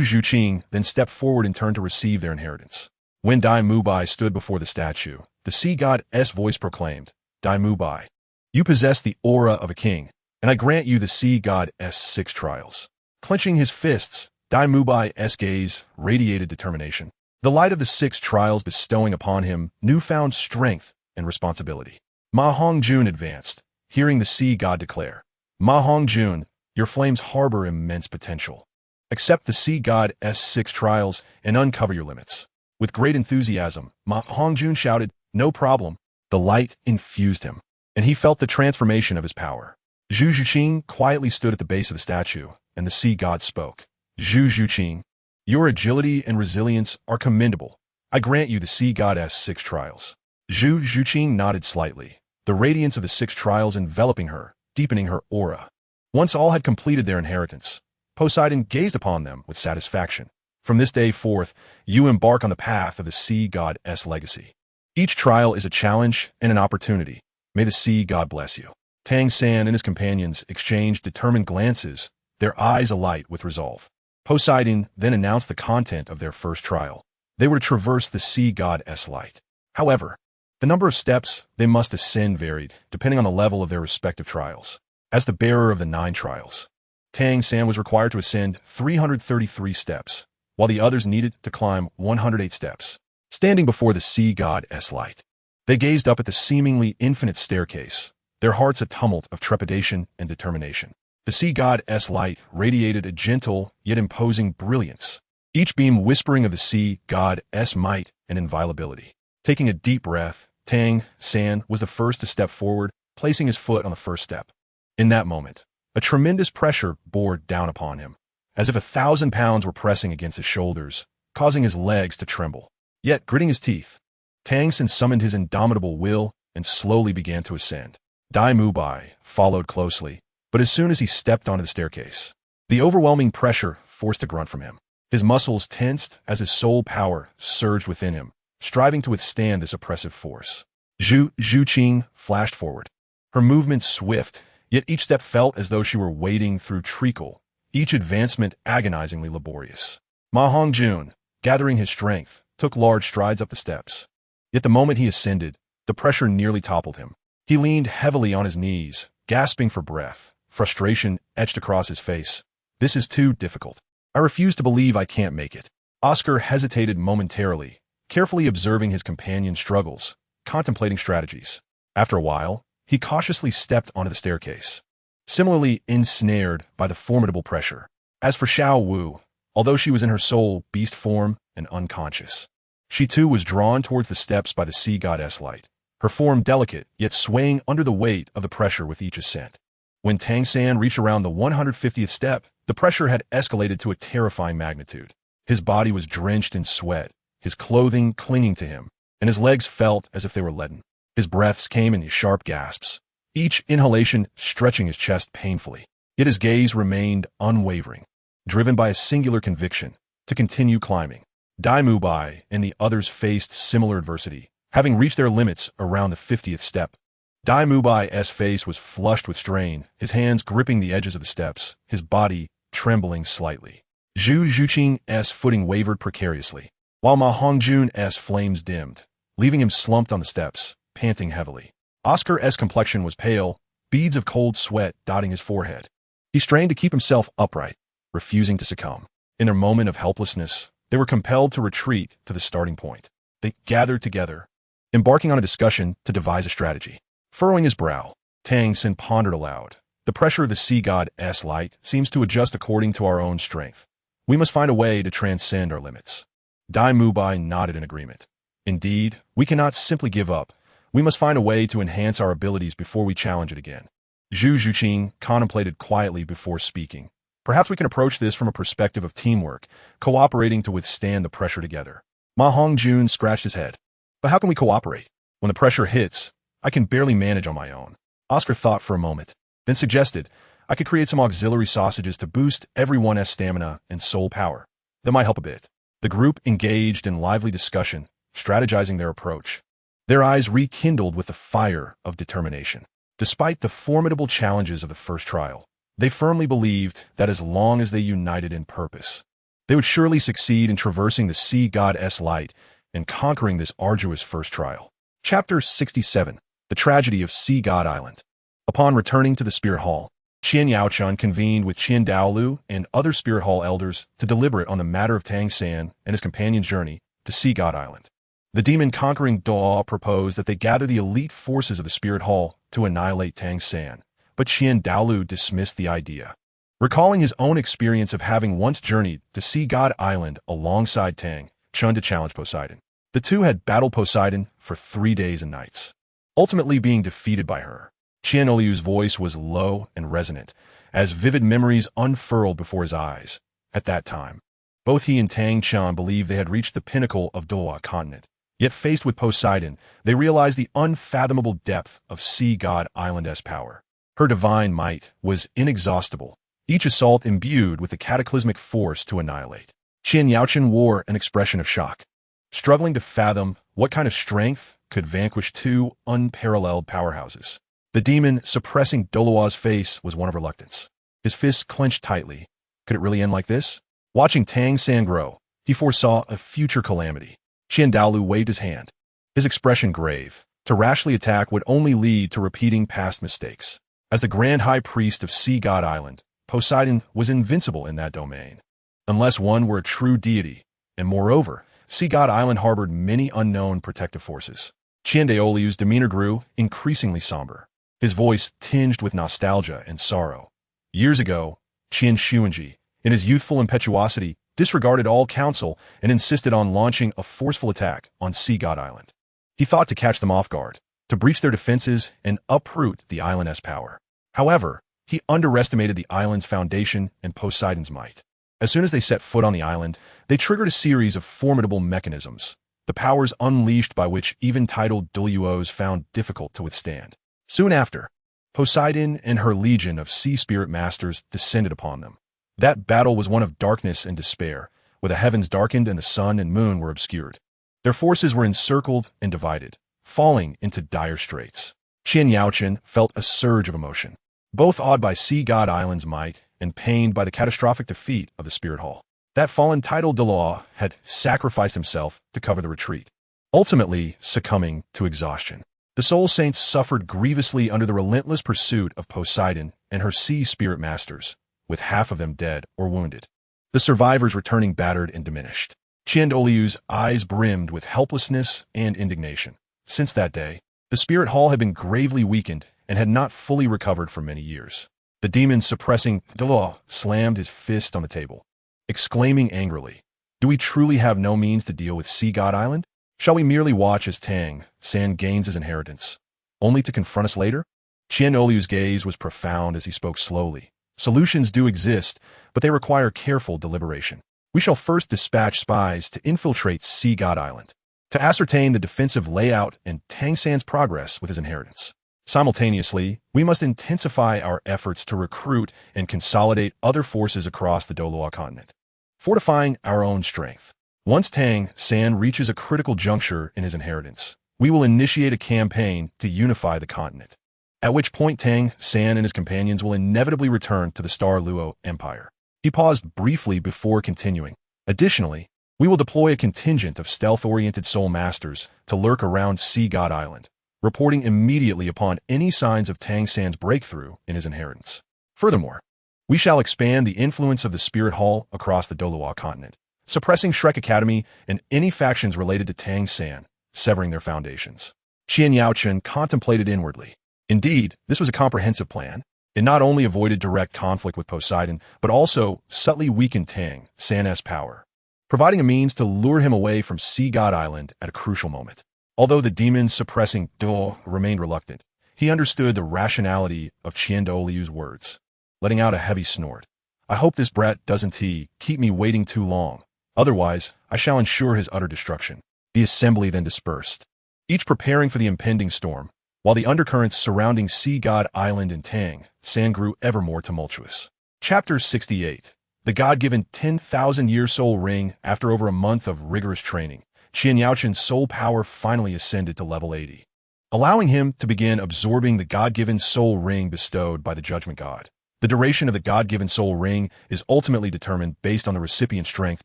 Zhuqing then stepped forward in turn to receive their inheritance. When Dai Mubai stood before the statue, the sea god's voice proclaimed, Dai Mubai, you possess the aura of a king, and I grant you the sea god's 6 trials. Clenching his fists, Dai Mubai's gaze radiated determination, the light of the 6 trials bestowing upon him newfound strength and responsibility. Ma Hongjun advanced, hearing the sea god declare, Ma Hongjun, your flames harbor immense potential. Accept the sea god's 6 trials and uncover your limits. With great enthusiasm, Ma Hongjun shouted, no problem. The light infused him, and he felt the transformation of his power. Zhu Zhuqing quietly stood at the base of the statue, and the sea god spoke. Zhu Zhuqing, your agility and resilience are commendable. I grant you the sea god's 6 trials. Zhu Zhuqing nodded slightly, the radiance of the 6 trials enveloping her, deepening her aura. Once all had completed their inheritance, Poseidon gazed upon them with satisfaction. From this day forth, you embark on the path of the sea god's legacy. Each trial is a challenge and an opportunity. May the sea god bless you. Tang San and his companions exchanged determined glances, their eyes alight with resolve. Poseidon then announced the content of their first trial. They were to traverse the sea god's light. However, the number of steps they must ascend varied, depending on the level of their respective trials. As the bearer of the 9 trials, Tang San was required to ascend 333 steps, while the others needed to climb 108 steps. Standing before the sea god's light, they gazed up at the seemingly infinite staircase, their hearts a tumult of trepidation and determination. The sea god's light radiated a gentle yet imposing brilliance, each beam whispering of the sea god's might and inviolability. Taking a deep breath, Tang San was the first to step forward, placing his foot on the first step. In that moment, a tremendous pressure bore down upon him, as if 1,000 pounds were pressing against his shoulders, causing his legs to tremble. Yet, gritting his teeth, Tang San summoned his indomitable will and slowly began to ascend. Dai Mubai followed closely, but as soon as he stepped onto the staircase, the overwhelming pressure forced a grunt from him. His muscles tensed as his soul power surged within him, striving to withstand this oppressive force. Zhu Zhuqing flashed forward, her movements swift, yet each step felt as though she were wading through treacle, each advancement agonizingly laborious. Ma Hongjun, gathering his strength, took large strides up the steps. Yet the moment he ascended, the pressure nearly toppled him. He leaned heavily on his knees, gasping for breath, frustration etched across his face. This is too difficult. I refuse to believe I can't make it. Oscar hesitated momentarily, carefully observing his companion's struggles, contemplating strategies. After a while, he cautiously stepped onto the staircase, similarly ensnared by the formidable pressure. As for Xiao Wu, although she was in her soul beast form and unconscious, she too was drawn towards the steps by the sea goddess light, her form delicate yet swaying under the weight of the pressure with each ascent. When Tang San reached around the 150th step, the pressure had escalated to a terrifying magnitude. His body was drenched in sweat, his clothing clinging to him, and his legs felt as if they were leaden. His breaths came in sharp gasps, each inhalation stretching his chest painfully. Yet his gaze remained unwavering, driven by a singular conviction to continue climbing. Dai Mubai and the others faced similar adversity, having reached their limits around the 50th step. Dai Mubai's face was flushed with strain, his hands gripping the edges of the steps, his body trembling slightly. Zhu Zhuqing's footing wavered precariously, while Ma Hongjun's flames dimmed, leaving him slumped on the steps, panting heavily. Oscar's complexion was pale, beads of cold sweat dotting his forehead. He strained to keep himself upright, refusing to succumb. In their moment of helplessness, they were compelled to retreat to the starting point. They gathered together, embarking on a discussion to devise a strategy. Furrowing his brow, Tang San pondered aloud. The pressure of the sea god's light seems to adjust according to our own strength. We must find a way to transcend our limits. Dai Mubai nodded in agreement. Indeed, we cannot simply give up. We must find a way to enhance our abilities before we challenge it again. Zhu Zhuqing contemplated quietly before speaking. Perhaps we can approach this from a perspective of teamwork, cooperating to withstand the pressure together. Ma Hongjun scratched his head. But how can we cooperate? When the pressure hits, I can barely manage on my own. Oscar thought for a moment, then suggested I could create some auxiliary sausages to boost everyone's stamina and soul power. That might help a bit. The group engaged in lively discussion, strategizing their approach. Their eyes rekindled with the fire of determination. Despite the formidable challenges of the first trial, they firmly believed that as long as they united in purpose, they would surely succeed in traversing the sea god's light and conquering this arduous first trial. Chapter 67. The Tragedy of Sea God Island. Upon returning to the Spirit Hall, Qian Yaochun convened with Qian Daolu and other Spirit Hall elders to deliberate on the matter of Tang San and his companion's journey to Sea God Island. The demon-conquering Douluo proposed that they gather the elite forces of the Spirit Hall to annihilate Tang San, but Qian Daolu dismissed the idea. Recalling his own experience of having once journeyed to Sea God Island alongside Tang, Chun to challenge Poseidon. The two had battled Poseidon for 3 days and nights, ultimately being defeated by her. Qian Oliu's voice was low and resonant, as vivid memories unfurled before his eyes. At that time, both he and Tang Chan believed they had reached the pinnacle of Douluo Continent. Yet faced with Poseidon, they realized the unfathomable depth of Sea God Island's power. Her divine might was inexhaustible, each assault imbued with the cataclysmic force to annihilate. Qian Yaochun wore an expression of shock, struggling to fathom what kind of strength could vanquish two unparalleled powerhouses. The demon suppressing Douluo's face was one of reluctance. His fists clenched tightly. Could it really end like this? Watching Tang San grow, he foresaw a future calamity. Qian Daolu waved his hand, his expression grave. To rashly attack would only lead to repeating past mistakes. As the Grand High Priest of Sea God Island, Poseidon was invincible in that domain, unless one were a true deity, and moreover, Sea God Island harbored many unknown protective forces. Qian Daoliu's demeanor grew increasingly somber, his voice tinged with nostalgia and sorrow. Years ago, Qian Xuanji, in his youthful impetuosity, disregarded all counsel and insisted on launching a forceful attack on Sea God Island. He thought to catch them off guard, to breach their defenses and uproot the island's power. However, he underestimated the island's foundation and Poseidon's might. As soon as they set foot on the island, they triggered a series of formidable mechanisms, the powers unleashed by which even titled Douluos found difficult to withstand. Soon after, Poseidon and her legion of sea spirit masters descended upon them. That battle was one of darkness and despair, where the heavens darkened and the sun and moon were obscured. Their forces were encircled and divided, falling into dire straits. Qian Yaochun felt a surge of emotion, both awed by Sea God Island's might and pained by the catastrophic defeat of the Spirit Hall. That fallen title Douluo had sacrificed himself to cover the retreat, ultimately succumbing to exhaustion. The Soul Saints suffered grievously under the relentless pursuit of Poseidon and her sea spirit masters, with half of them dead or wounded. The survivors returning battered and diminished. Qiandoliu's eyes brimmed with helplessness and indignation. Since that day, the spirit hall had been gravely weakened and had not fully recovered for many years. The demon suppressing Douluo slammed his fist on the table, exclaiming angrily, "Do we truly have no means to deal with Sea God Island? Shall we merely watch as Tang San gains his inheritance, only to confront us later?" Qiandoliu's gaze was profound as he spoke slowly. "Solutions do exist, but they require careful deliberation. We shall first dispatch spies to infiltrate Sea God Island, to ascertain the defensive layout and Tang San's progress with his inheritance. Simultaneously, we must intensify our efforts to recruit and consolidate other forces across the Douluo Continent, fortifying our own strength. Once Tang San reaches a critical juncture in his inheritance, we will initiate a campaign to unify the continent, at which point Tang San and his companions will inevitably return to the Star Luo Empire." He paused briefly before continuing. "Additionally, we will deploy a contingent of stealth-oriented soul masters to lurk around Sea God Island, reporting immediately upon any signs of Tang San's breakthrough in his inheritance. Furthermore, we shall expand the influence of the Spirit Hall across the Douluo Continent, suppressing Shrek Academy and any factions related to Tang San, severing their foundations." Qian Yaochen contemplated inwardly. Indeed, this was a comprehensive plan. It not only avoided direct conflict with Poseidon, but also subtly weakened Tang San's power, providing a means to lure him away from Sea God Island at a crucial moment. Although the demon suppressing Douluo remained reluctant, he understood the rationality of Qiandoliu's words, letting out a heavy snort. "I hope this brat doesn't keep me waiting too long. Otherwise, I shall ensure his utter destruction." The assembly then dispersed, each preparing for the impending storm, while the undercurrents surrounding Sea God Island and Tang San grew ever more tumultuous. Chapter 68. The God-given 10,000-year soul ring. After over a month of rigorous training, Qian Yaochen's soul power finally ascended to level 80, allowing him to begin absorbing the God-given soul ring bestowed by the Judgment God. The duration of the God-given soul ring is ultimately determined based on the recipient's strength,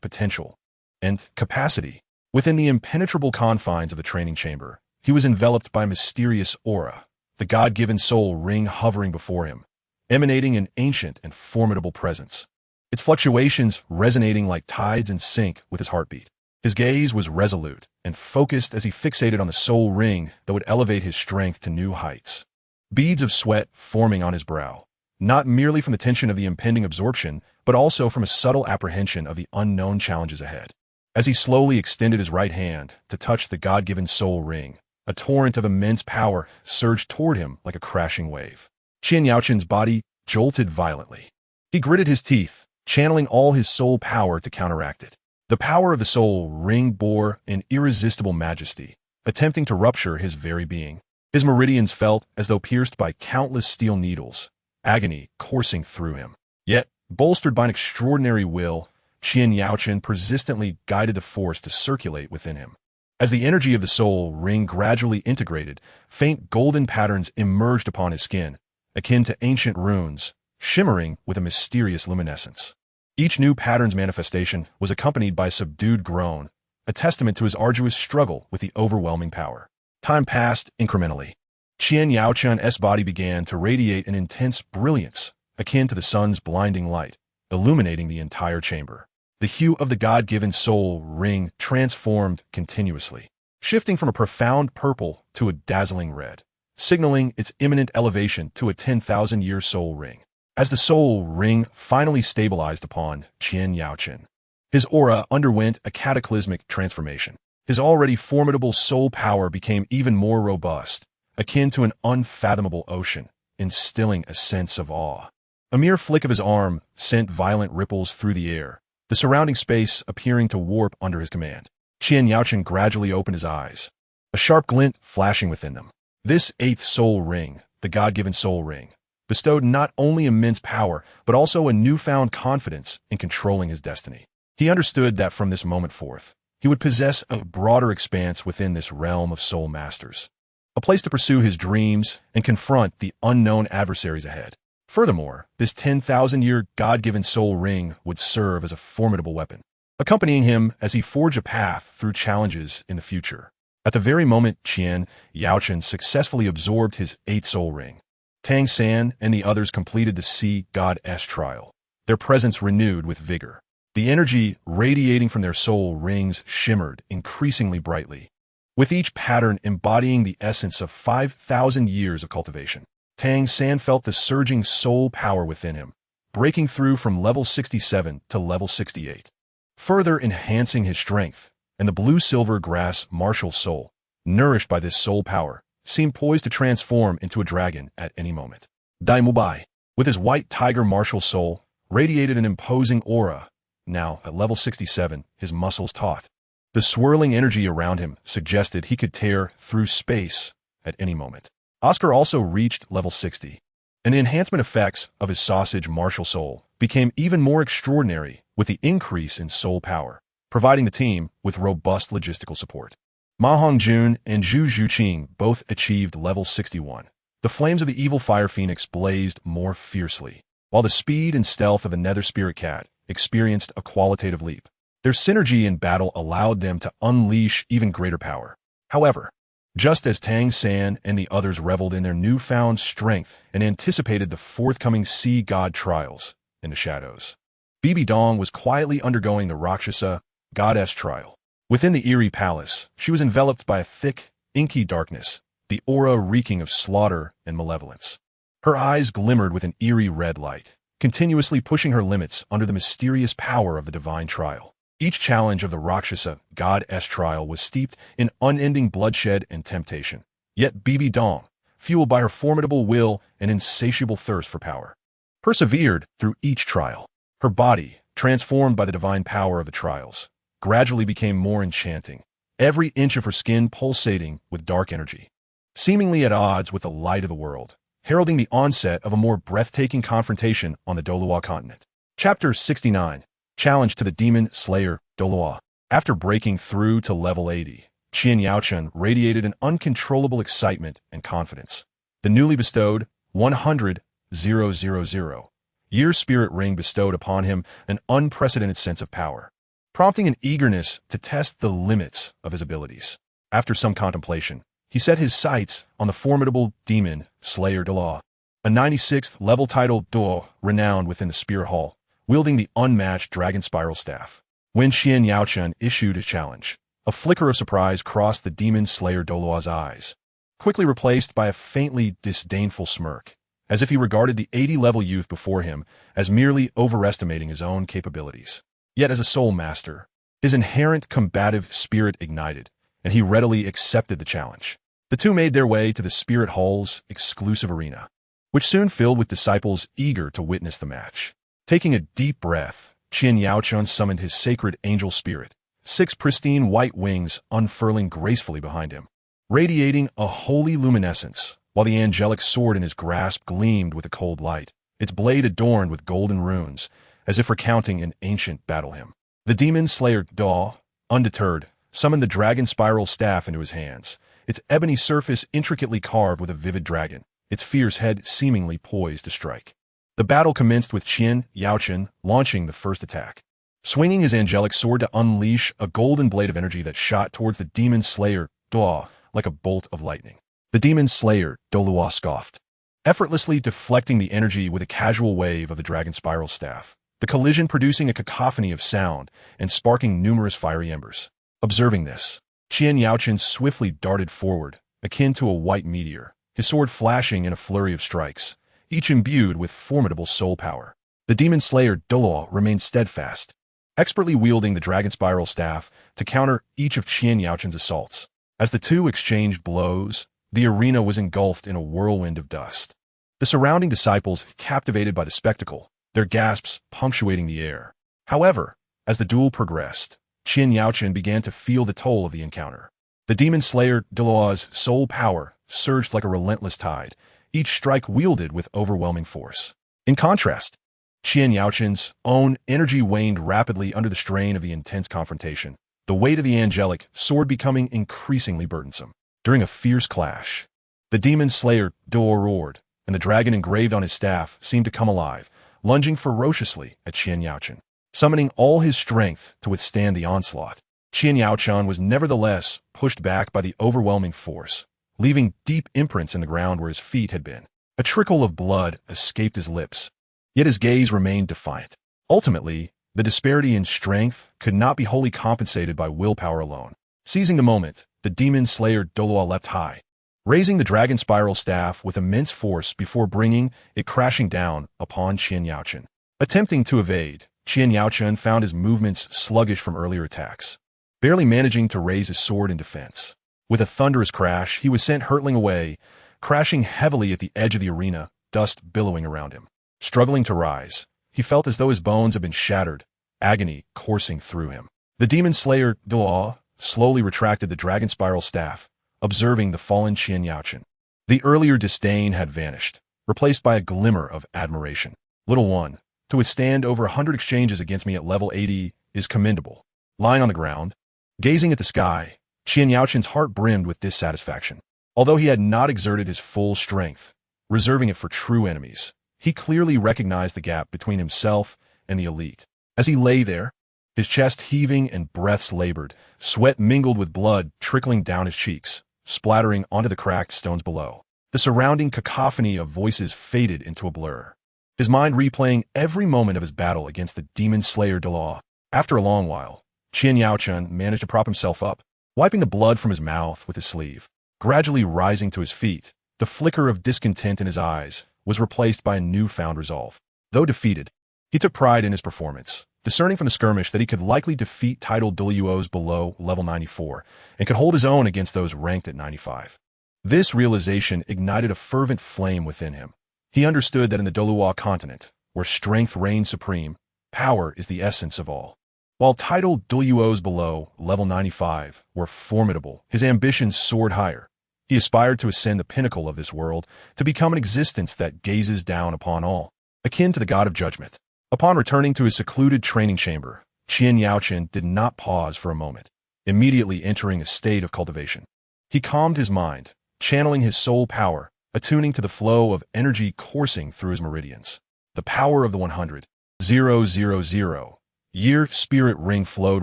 potential, and capacity. Within the impenetrable confines of the training chamber, he was enveloped by a mysterious aura, the God-given soul ring hovering before him, emanating an ancient and formidable presence, its fluctuations resonating like tides in sync with his heartbeat. His gaze was resolute and focused as he fixated on the soul ring that would elevate his strength to new heights. Beads of sweat forming on his brow, not merely from the tension of the impending absorption, but also from a subtle apprehension of the unknown challenges ahead. As he slowly extended his right hand to touch the God-given soul ring, a torrent of immense power surged toward him like a crashing wave. Qian Yaochen's body jolted violently. He gritted his teeth, channeling all his soul power to counteract it. The power of the soul ring bore an irresistible majesty, attempting to rupture his very being. His meridians felt as though pierced by countless steel needles, agony coursing through him. Yet, bolstered by an extraordinary will, Qian Yaochen persistently guided the force to circulate within him. As the energy of the soul ring gradually integrated, faint golden patterns emerged upon his skin, akin to ancient runes, shimmering with a mysterious luminescence. Each new pattern's manifestation was accompanied by a subdued groan, a testament to his arduous struggle with the overwhelming power. Time passed incrementally. Qian Yaochen's body began to radiate an intense brilliance, akin to the sun's blinding light, illuminating the entire chamber. The hue of the God-given soul ring transformed continuously, shifting from a profound purple to a dazzling red, signaling its imminent elevation to a 10,000-year soul ring. As the soul ring finally stabilized upon Qian Yaochen, his aura underwent a cataclysmic transformation. His already formidable soul power became even more robust, akin to an unfathomable ocean, instilling a sense of awe. A mere flick of his arm sent violent ripples through the air, the surrounding space appearing to warp under his command. Qian Yaochen gradually opened his eyes, a sharp glint flashing within them. This eighth soul ring, the God-given soul ring, bestowed not only immense power, but also a newfound confidence in controlling his destiny. He understood that from this moment forth, he would possess a broader expanse within this realm of soul masters, a place to pursue his dreams and confront the unknown adversaries ahead. Furthermore, this 10,000-year God-given soul ring would serve as a formidable weapon, accompanying him as he forged a path through challenges in the future. At the very moment Qian Yaochen successfully absorbed his 8th soul ring, Tang San and the others completed the Sea God-S trial, their presence renewed with vigor. The energy radiating from their soul rings shimmered increasingly brightly, with each pattern embodying the essence of 5,000 years of cultivation. Tang San felt the surging soul power within him, breaking through from level 67 to level 68, further enhancing his strength, and the blue-silver grass martial soul, nourished by this soul power, seemed poised to transform into a dragon at any moment. Daimubai, with his white tiger martial soul, radiated an imposing aura. Now, at level 67, his muscles taut. The swirling energy around him suggested he could tear through space at any moment. Oscar also reached level 60, and the enhancement effects of his sausage martial soul became even more extraordinary with the increase in soul power, providing the team with robust logistical support. Ma Hongjun and Zhu Zhuqing both achieved level 61. The flames of the evil fire phoenix blazed more fiercely, while the speed and stealth of the nether spirit cat experienced a qualitative leap. Their synergy in battle allowed them to unleash even greater power. However, just as Tang San and the others reveled in their newfound strength and anticipated the forthcoming sea god trials in the shadows, Bibi Dong was quietly undergoing the Rakshasa goddess trial. Within the eerie palace, she was enveloped by a thick, inky darkness, the aura reeking of slaughter and malevolence. Her eyes glimmered with an eerie red light, continuously pushing her limits under the mysterious power of the divine trial. Each challenge of the Rakshasa goddess trial was steeped in unending bloodshed and temptation. Yet Bibi Dong, fueled by her formidable will and insatiable thirst for power, persevered through each trial. Her body, transformed by the divine power of the trials, gradually became more enchanting, every inch of her skin pulsating with dark energy, seemingly at odds with the light of the world, heralding the onset of a more breathtaking confrontation on the Douluo Continent. Chapter 69. Challenge to the Demon Slayer, Douluo. After breaking through to level 80, Qian Yaochen radiated an uncontrollable excitement and confidence. The newly bestowed 100,000 year spirit ring bestowed upon him an unprecedented sense of power, prompting an eagerness to test the limits of his abilities. After some contemplation, he set his sights on the formidable Demon Slayer Douluo, a 96th level title duo renowned within the Spear Hall, wielding the unmatched dragon spiral staff. When Qian Yaochen issued his challenge, a flicker of surprise crossed the Demon Slayer Douluo's eyes, quickly replaced by a faintly disdainful smirk, as if he regarded the 80-level youth before him as merely overestimating his own capabilities. Yet as a soul master, his inherent combative spirit ignited, and he readily accepted the challenge. The two made their way to the Spirit Hall's exclusive arena, which soon filled with disciples eager to witness the match. Taking a deep breath, Qian Yaochen summoned his sacred angel spirit, 6 pristine white wings unfurling gracefully behind him, radiating a holy luminescence, while the angelic sword in his grasp gleamed with a cold light, its blade adorned with golden runes, as if recounting an ancient battle hymn. The Demon Slayer Douluo, undeterred, summoned the dragon spiral staff into his hands, its ebony surface intricately carved with a vivid dragon, its fierce head seemingly poised to strike. The battle commenced with Qian Yaochen launching the first attack, swinging his angelic sword to unleash a golden blade of energy that shot towards the Demon Slayer Douluo like a bolt of lightning. The Demon Slayer Douluo scoffed, effortlessly deflecting the energy with a casual wave of the dragon spiral staff, the collision producing a cacophony of sound and sparking numerous fiery embers. Observing this, Qian Yaochen swiftly darted forward, akin to a white meteor, his sword flashing in a flurry of strikes, each imbued with formidable soul power. The Demon Slayer Douluo remained steadfast, expertly wielding the dragon spiral staff to counter each of Qian Yaochen's assaults. As the two exchanged blows, the arena was engulfed in a whirlwind of dust. The surrounding disciples captivated by the spectacle, their gasps punctuating the air. However, as the duel progressed, Qian Yaochen began to feel the toll of the encounter. The Demon Slayer Douluo's soul power surged like a relentless tide, each strike wielded with overwhelming force. In contrast, Qian Yaochen's own energy waned rapidly under the strain of the intense confrontation, the weight of the angelic sword becoming increasingly burdensome. During a fierce clash, the Demon Slayer Douluo roared, and the dragon engraved on his staff seemed to come alive, lunging ferociously at Qian Yaochen, summoning all his strength to withstand the onslaught. Qian Yaochan was nevertheless pushed back by the overwhelming force, leaving deep imprints in the ground where his feet had been. A trickle of blood escaped his lips, yet his gaze remained defiant. Ultimately, the disparity in strength could not be wholly compensated by willpower alone. Seizing the moment, the demon slayer Douluo leapt high, raising the dragon spiral staff with immense force before bringing it crashing down upon Qian Yaochan. Attempting to evade, Qian Yaochan found his movements sluggish from earlier attacks, barely managing to raise his sword in defense. With a thunderous crash, he was sent hurtling away, crashing heavily at the edge of the arena, dust billowing around him. Struggling to rise, he felt as though his bones had been shattered, agony coursing through him. The demon slayer Douluo slowly retracted the dragon spiral staff, observing the fallen Qian Yaochan. The earlier disdain had vanished, replaced by a glimmer of admiration. Little one, to withstand over 100 exchanges against me at level 80 is commendable. Lying on the ground, gazing at the sky, Qian Yaochan's heart brimmed with dissatisfaction. Although he had not exerted his full strength, reserving it for true enemies, he clearly recognized the gap between himself and the elite. As he lay there, his chest heaving and breaths labored, sweat mingled with blood trickling down his cheeks, splattering onto the cracked stones below. The surrounding cacophony of voices faded into a blur, his mind replaying every moment of his battle against the demon slayer Douluo. After a long while, Qian Yaochan managed to prop himself up, wiping the blood from his mouth with his sleeve. Gradually rising to his feet, the flicker of discontent in his eyes was replaced by a newfound resolve. Though defeated, he took pride in his performance, discerning from the skirmish that he could likely defeat titled Douluos below level 94 and could hold his own against those ranked at 95. This realization ignited a fervent flame within him. He understood that in the Douluo Continent, where strength reigns supreme, power is the essence of all. While titled Douluos below level 95 were formidable, his ambitions soared higher. He aspired to ascend the pinnacle of this world, to become an existence that gazes down upon all, akin to the god of judgment. Upon returning to his secluded training chamber, Qian Yaochan did not pause for a moment, immediately entering a state of cultivation. He calmed his mind, channeling his soul power, attuning to the flow of energy coursing through his meridians. The power of the 100,000-year spirit ring flowed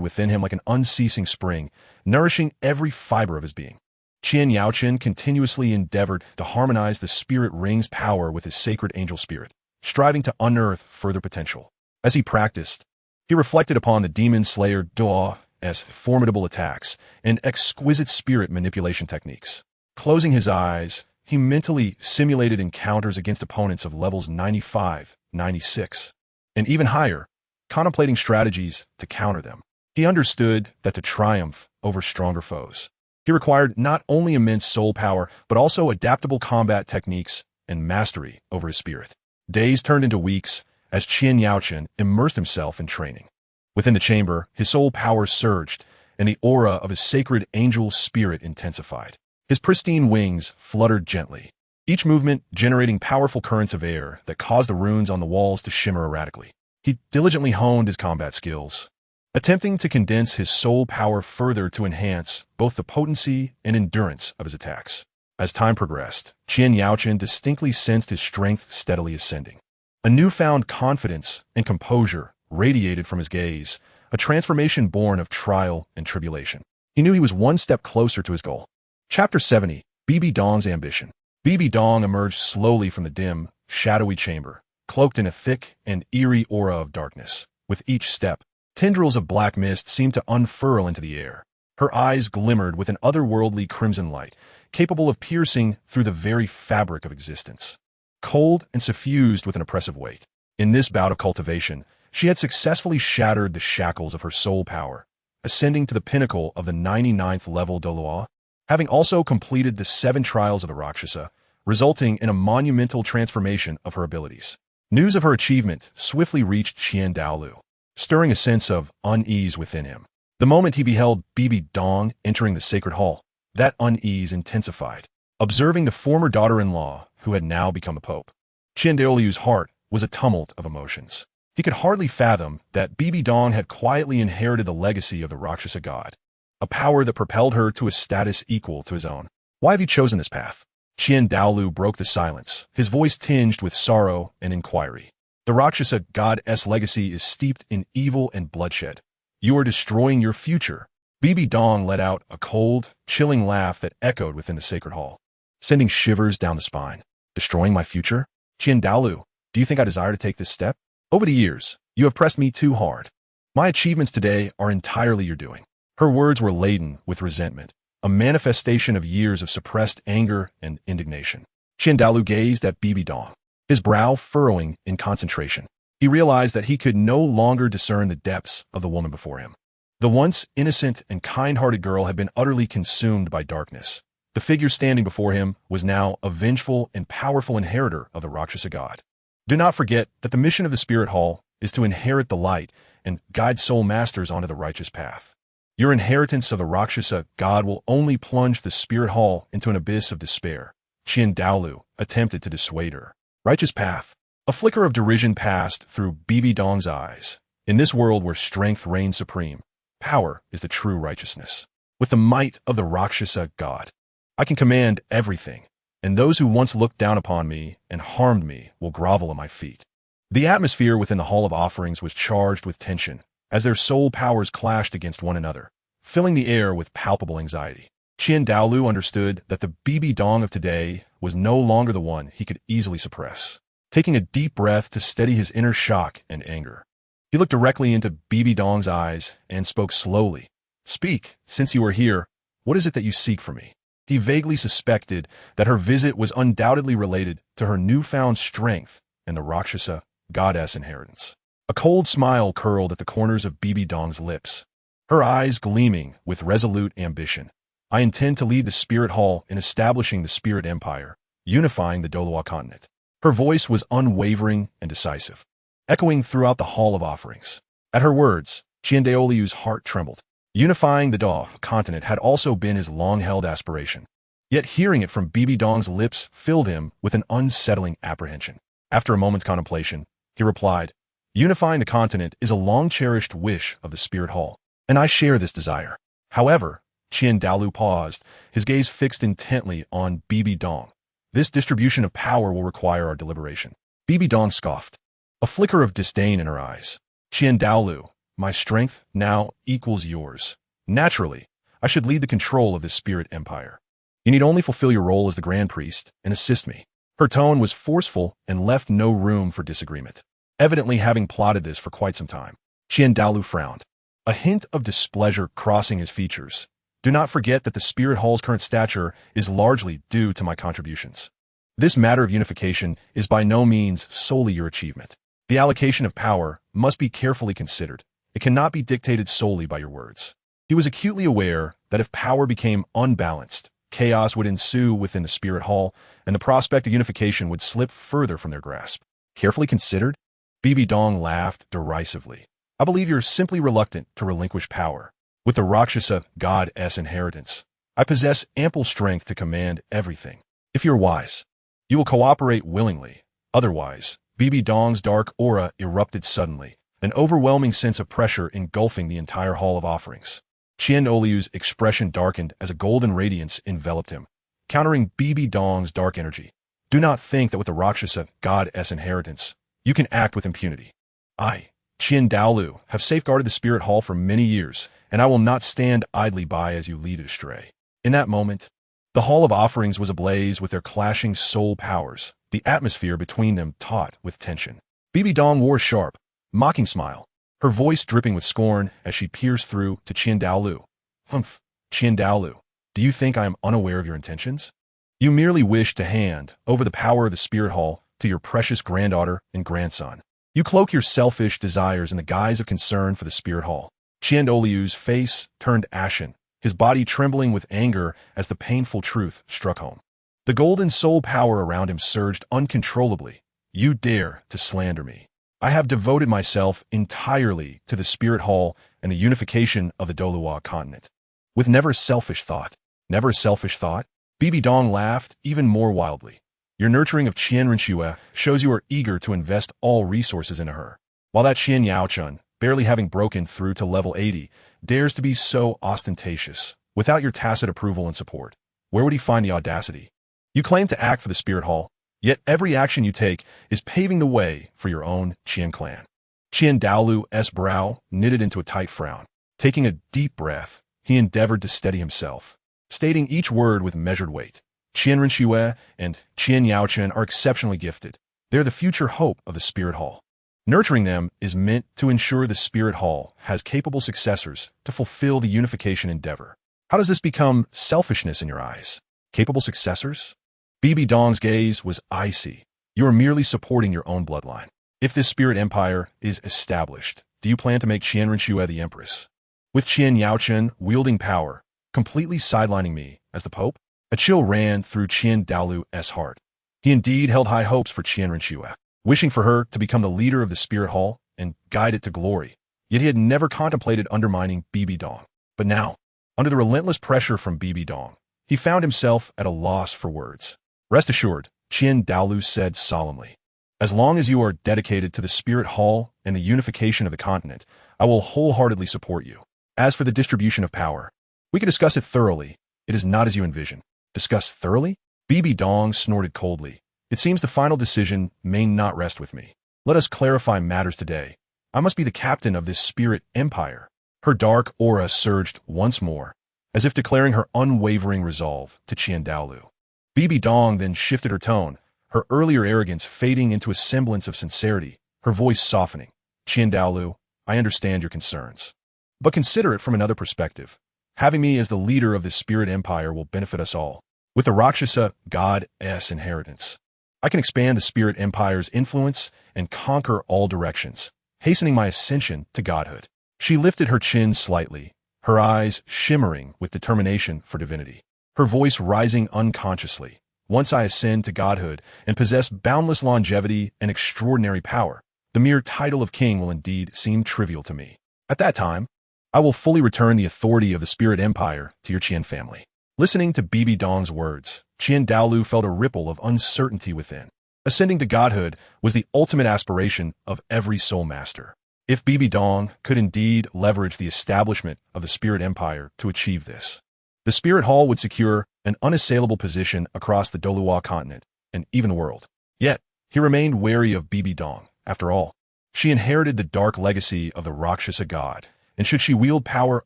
within him like an unceasing spring, nourishing every fiber of his being. Qian Yaochan continuously endeavored to harmonize the spirit ring's power with his sacred angel spirit, striving to unearth further potential. As he practiced, he reflected upon the demon slayer Douluo's formidable attacks and exquisite spirit manipulation techniques. Closing his eyes, he mentally simulated encounters against opponents of levels 95, 96, and even higher, contemplating strategies to counter them. He understood that to triumph over stronger foes, he required not only immense soul power, but also adaptable combat techniques and mastery over his spirit. Days turned into weeks as Qian Yaochan immersed himself in training. Within the chamber, his soul power surged, and the aura of his sacred angel spirit intensified. His pristine wings fluttered gently, each movement generating powerful currents of air that caused the runes on the walls to shimmer erratically. He diligently honed his combat skills, attempting to condense his soul power further to enhance both the potency and endurance of his attacks. As time progressed, Qian Yaochan distinctly sensed his strength steadily ascending. A newfound confidence and composure radiated from his gaze, a transformation born of trial and tribulation. He knew he was one step closer to his goal. Chapter 70, BB Dong's Ambition. BB Dong emerged slowly from the dim, shadowy chamber, cloaked in a thick and eerie aura of darkness. With each step, tendrils of black mist seemed to unfurl into the air. Her eyes glimmered with an otherworldly crimson light, capable of piercing through the very fabric of existence. Cold and suffused with an oppressive weight. In this bout of cultivation, she had successfully shattered the shackles of her soul power, ascending to the pinnacle of the 99th level Douluo, having also completed the 7 trials of the Rakshasa, resulting in a monumental transformation of her abilities. News of her achievement swiftly reached Qian Douluo, stirring a sense of unease within him. The moment he beheld BB Dong entering the sacred hall, that unease intensified. Observing the former daughter-in-law, who had now become a pope, Qian Douluo's heart was a tumult of emotions. He could hardly fathom that BB Dong had quietly inherited the legacy of the Rakshasa god, a power that propelled her to a status equal to his own. Why have you chosen this path? Qian Douluo broke the silence, his voice tinged with sorrow and inquiry. The Rakshasa god's legacy is steeped in evil and bloodshed. You are destroying your future, Bibi Dong let out a cold, chilling laugh that echoed within the sacred hall, sending shivers down the spine. Destroying my future? Qian Daolu, do you think I desire to take this step? Over the years, you have pressed me too hard. My achievements today are entirely your doing. Her words were laden with resentment, a manifestation of years of suppressed anger and indignation. Qian Daolu gazed at Bibi Dong, his brow furrowing in concentration. He realized that he could no longer discern the depths of the woman before him. The once innocent and kind-hearted girl had been utterly consumed by darkness. The figure standing before him was now a vengeful and powerful inheritor of the Rakshasa god. Do not forget that the mission of the Spirit Hall is to inherit the light and guide soul masters onto the righteous path. Your inheritance of the Rakshasa god will only plunge the Spirit Hall into an abyss of despair. Qian Daolu attempted to dissuade her. Righteous path. A flicker of derision passed through Bibi Dong's eyes. In this world where strength reigns supreme, power is the true righteousness. With the might of the Rakshasa god, I can command everything, and those who once looked down upon me and harmed me will grovel at my feet. The atmosphere within the Hall of Offerings was charged with tension, as their soul powers clashed against one another, filling the air with palpable anxiety. Qian Daolu understood that the Bibi Dong of today was no longer the one he could easily suppress. Taking a deep breath to steady his inner shock and anger, he looked directly into Bibi Dong's eyes and spoke slowly. Speak, since you are here, what is it that you seek from me? He vaguely suspected that her visit was undoubtedly related to her newfound strength and the Rakshasa goddess inheritance. A cold smile curled at the corners of Bibi Dong's lips, her eyes gleaming with resolute ambition. I intend to lead the Spirit Hall in establishing the Spirit Empire, unifying the Douluo Continent. Her voice was unwavering and decisive, echoing throughout the Hall of Offerings. At her words, Qian Daolu's heart trembled. Unifying the Douluo Continent had also been his long-held aspiration. Yet hearing it from Bibi Dong's lips filled him with an unsettling apprehension. After a moment's contemplation, he replied, Unifying the continent is a long-cherished wish of the Spirit Hall, and I share this desire. However, Qian Daolu paused, his gaze fixed intently on Bibi Dong. This distribution of power will require our deliberation. Bibi Dong scoffed, a flicker of disdain in her eyes. Qian Daolu, my strength now equals yours. Naturally, I should lead the control of this spirit empire. You need only fulfill your role as the Grand Priest and assist me. Her tone was forceful and left no room for disagreement, evidently having plotted this for quite some time. Qian Daolu frowned, a hint of displeasure crossing his features. Do not forget that the Spirit Hall's current stature is largely due to my contributions. This matter of unification is by no means solely your achievement. The allocation of power must be carefully considered. It cannot be dictated solely by your words. He was acutely aware that if power became unbalanced, chaos would ensue within the Spirit Hall, and the prospect of unification would slip further from their grasp. Carefully considered? Bibi Dong laughed derisively. I believe you're simply reluctant to relinquish power. With the Rakshasa goddess inheritance, I possess ample strength to command everything. If you're wise, you will cooperate willingly. Otherwise, Bibi Dong's dark aura erupted suddenly, an overwhelming sense of pressure engulfing the entire Hall of Offerings. Qian Daolu's expression darkened as a golden radiance enveloped him, countering Bibi Dong's dark energy. Do not think that with the Rakshasa goddess inheritance, you can act with impunity. I, Qian Daolu, have safeguarded the Spirit Hall for many years, and I will not stand idly by as you lead it astray. In that moment, the Hall of Offerings was ablaze with their clashing soul powers, the atmosphere between them taut with tension. Bibi Dong wore a sharp, mocking smile, her voice dripping with scorn as she pierced through to Qian Daolu. Humph, Qian Daolu, do you think I am unaware of your intentions? You merely wish to hand over the power of the Spirit Hall to your precious granddaughter and grandson. You cloak your selfish desires in the guise of concern for the Spirit Hall. Qian Daolu's face turned ashen, his body trembling with anger as the painful truth struck home. The golden soul power around him surged uncontrollably. You dare to slander me. I have devoted myself entirely to the Spirit Hall and the unification of the Douluo Continent. With never a selfish thought. Never a selfish thought? Bibi Dong laughed even more wildly. Your nurturing of Qian Renxue shows you are eager to invest all resources into her. While that Qian Yaochun, barely having broken through to level 80, dares to be so ostentatious, without your tacit approval and support. Where would he find the audacity? You claim to act for the Spirit Hall, yet every action you take is paving the way for your own Qian clan. Qian Daolu's brow knitted into a tight frown. Taking a deep breath, he endeavored to steady himself, stating each word with measured weight. Qian Renxue and Qian Yaochen are exceptionally gifted. They are the future hope of the Spirit Hall. Nurturing them is meant to ensure the Spirit Hall has capable successors to fulfill the unification endeavor. How does this become selfishness in your eyes? Capable successors? Bibi Dong's gaze was icy. You are merely supporting your own bloodline. If this spirit empire is established, do you plan to make Qian Renxue the empress? With Qian Yaochen wielding power, completely sidelining me as the pope? A chill ran through Qian Douluo's heart. He indeed held high hopes for Qian Renxue, wishing for her to become the leader of the Spirit Hall and guide it to glory. Yet he had never contemplated undermining Bibi Dong. But now, under the relentless pressure from Bibi Dong, he found himself at a loss for words. Rest assured, Qian Douluo said solemnly, as long as you are dedicated to the Spirit Hall and the unification of the continent, I will wholeheartedly support you. As for the distribution of power, we can discuss it thoroughly. It is not as you envision. Discuss thoroughly? Bibi Dong snorted coldly. It seems the final decision may not rest with me. Let us clarify matters today. I must be the captain of this spirit empire. Her dark aura surged once more, as if declaring her unwavering resolve to Qian Douluo. Bibi Dong then shifted her tone, her earlier arrogance fading into a semblance of sincerity, her voice softening. Qian Douluo, I understand your concerns. But consider it from another perspective. Having me as the leader of this spirit empire will benefit us all. With the Rakshasa god's inheritance, I can expand the spirit empire's influence and conquer all directions, hastening my ascension to godhood. She lifted her chin slightly, her eyes shimmering with determination for divinity, her voice rising unconsciously. Once I ascend to godhood and possess boundless longevity and extraordinary power, the mere title of king will indeed seem trivial to me. At that time, I will fully return the authority of the spirit empire to your Qian family. Listening to Bibi Dong's words, Qian Douluo felt a ripple of uncertainty within. Ascending to godhood was the ultimate aspiration of every soul master. If Bibi Dong could indeed leverage the establishment of the spirit empire to achieve this, the Spirit Hall would secure an unassailable position across the Douluo Continent and even the world. Yet, he remained wary of Bibi Dong. After all, she inherited the dark legacy of the Rakshasa god, and should she wield power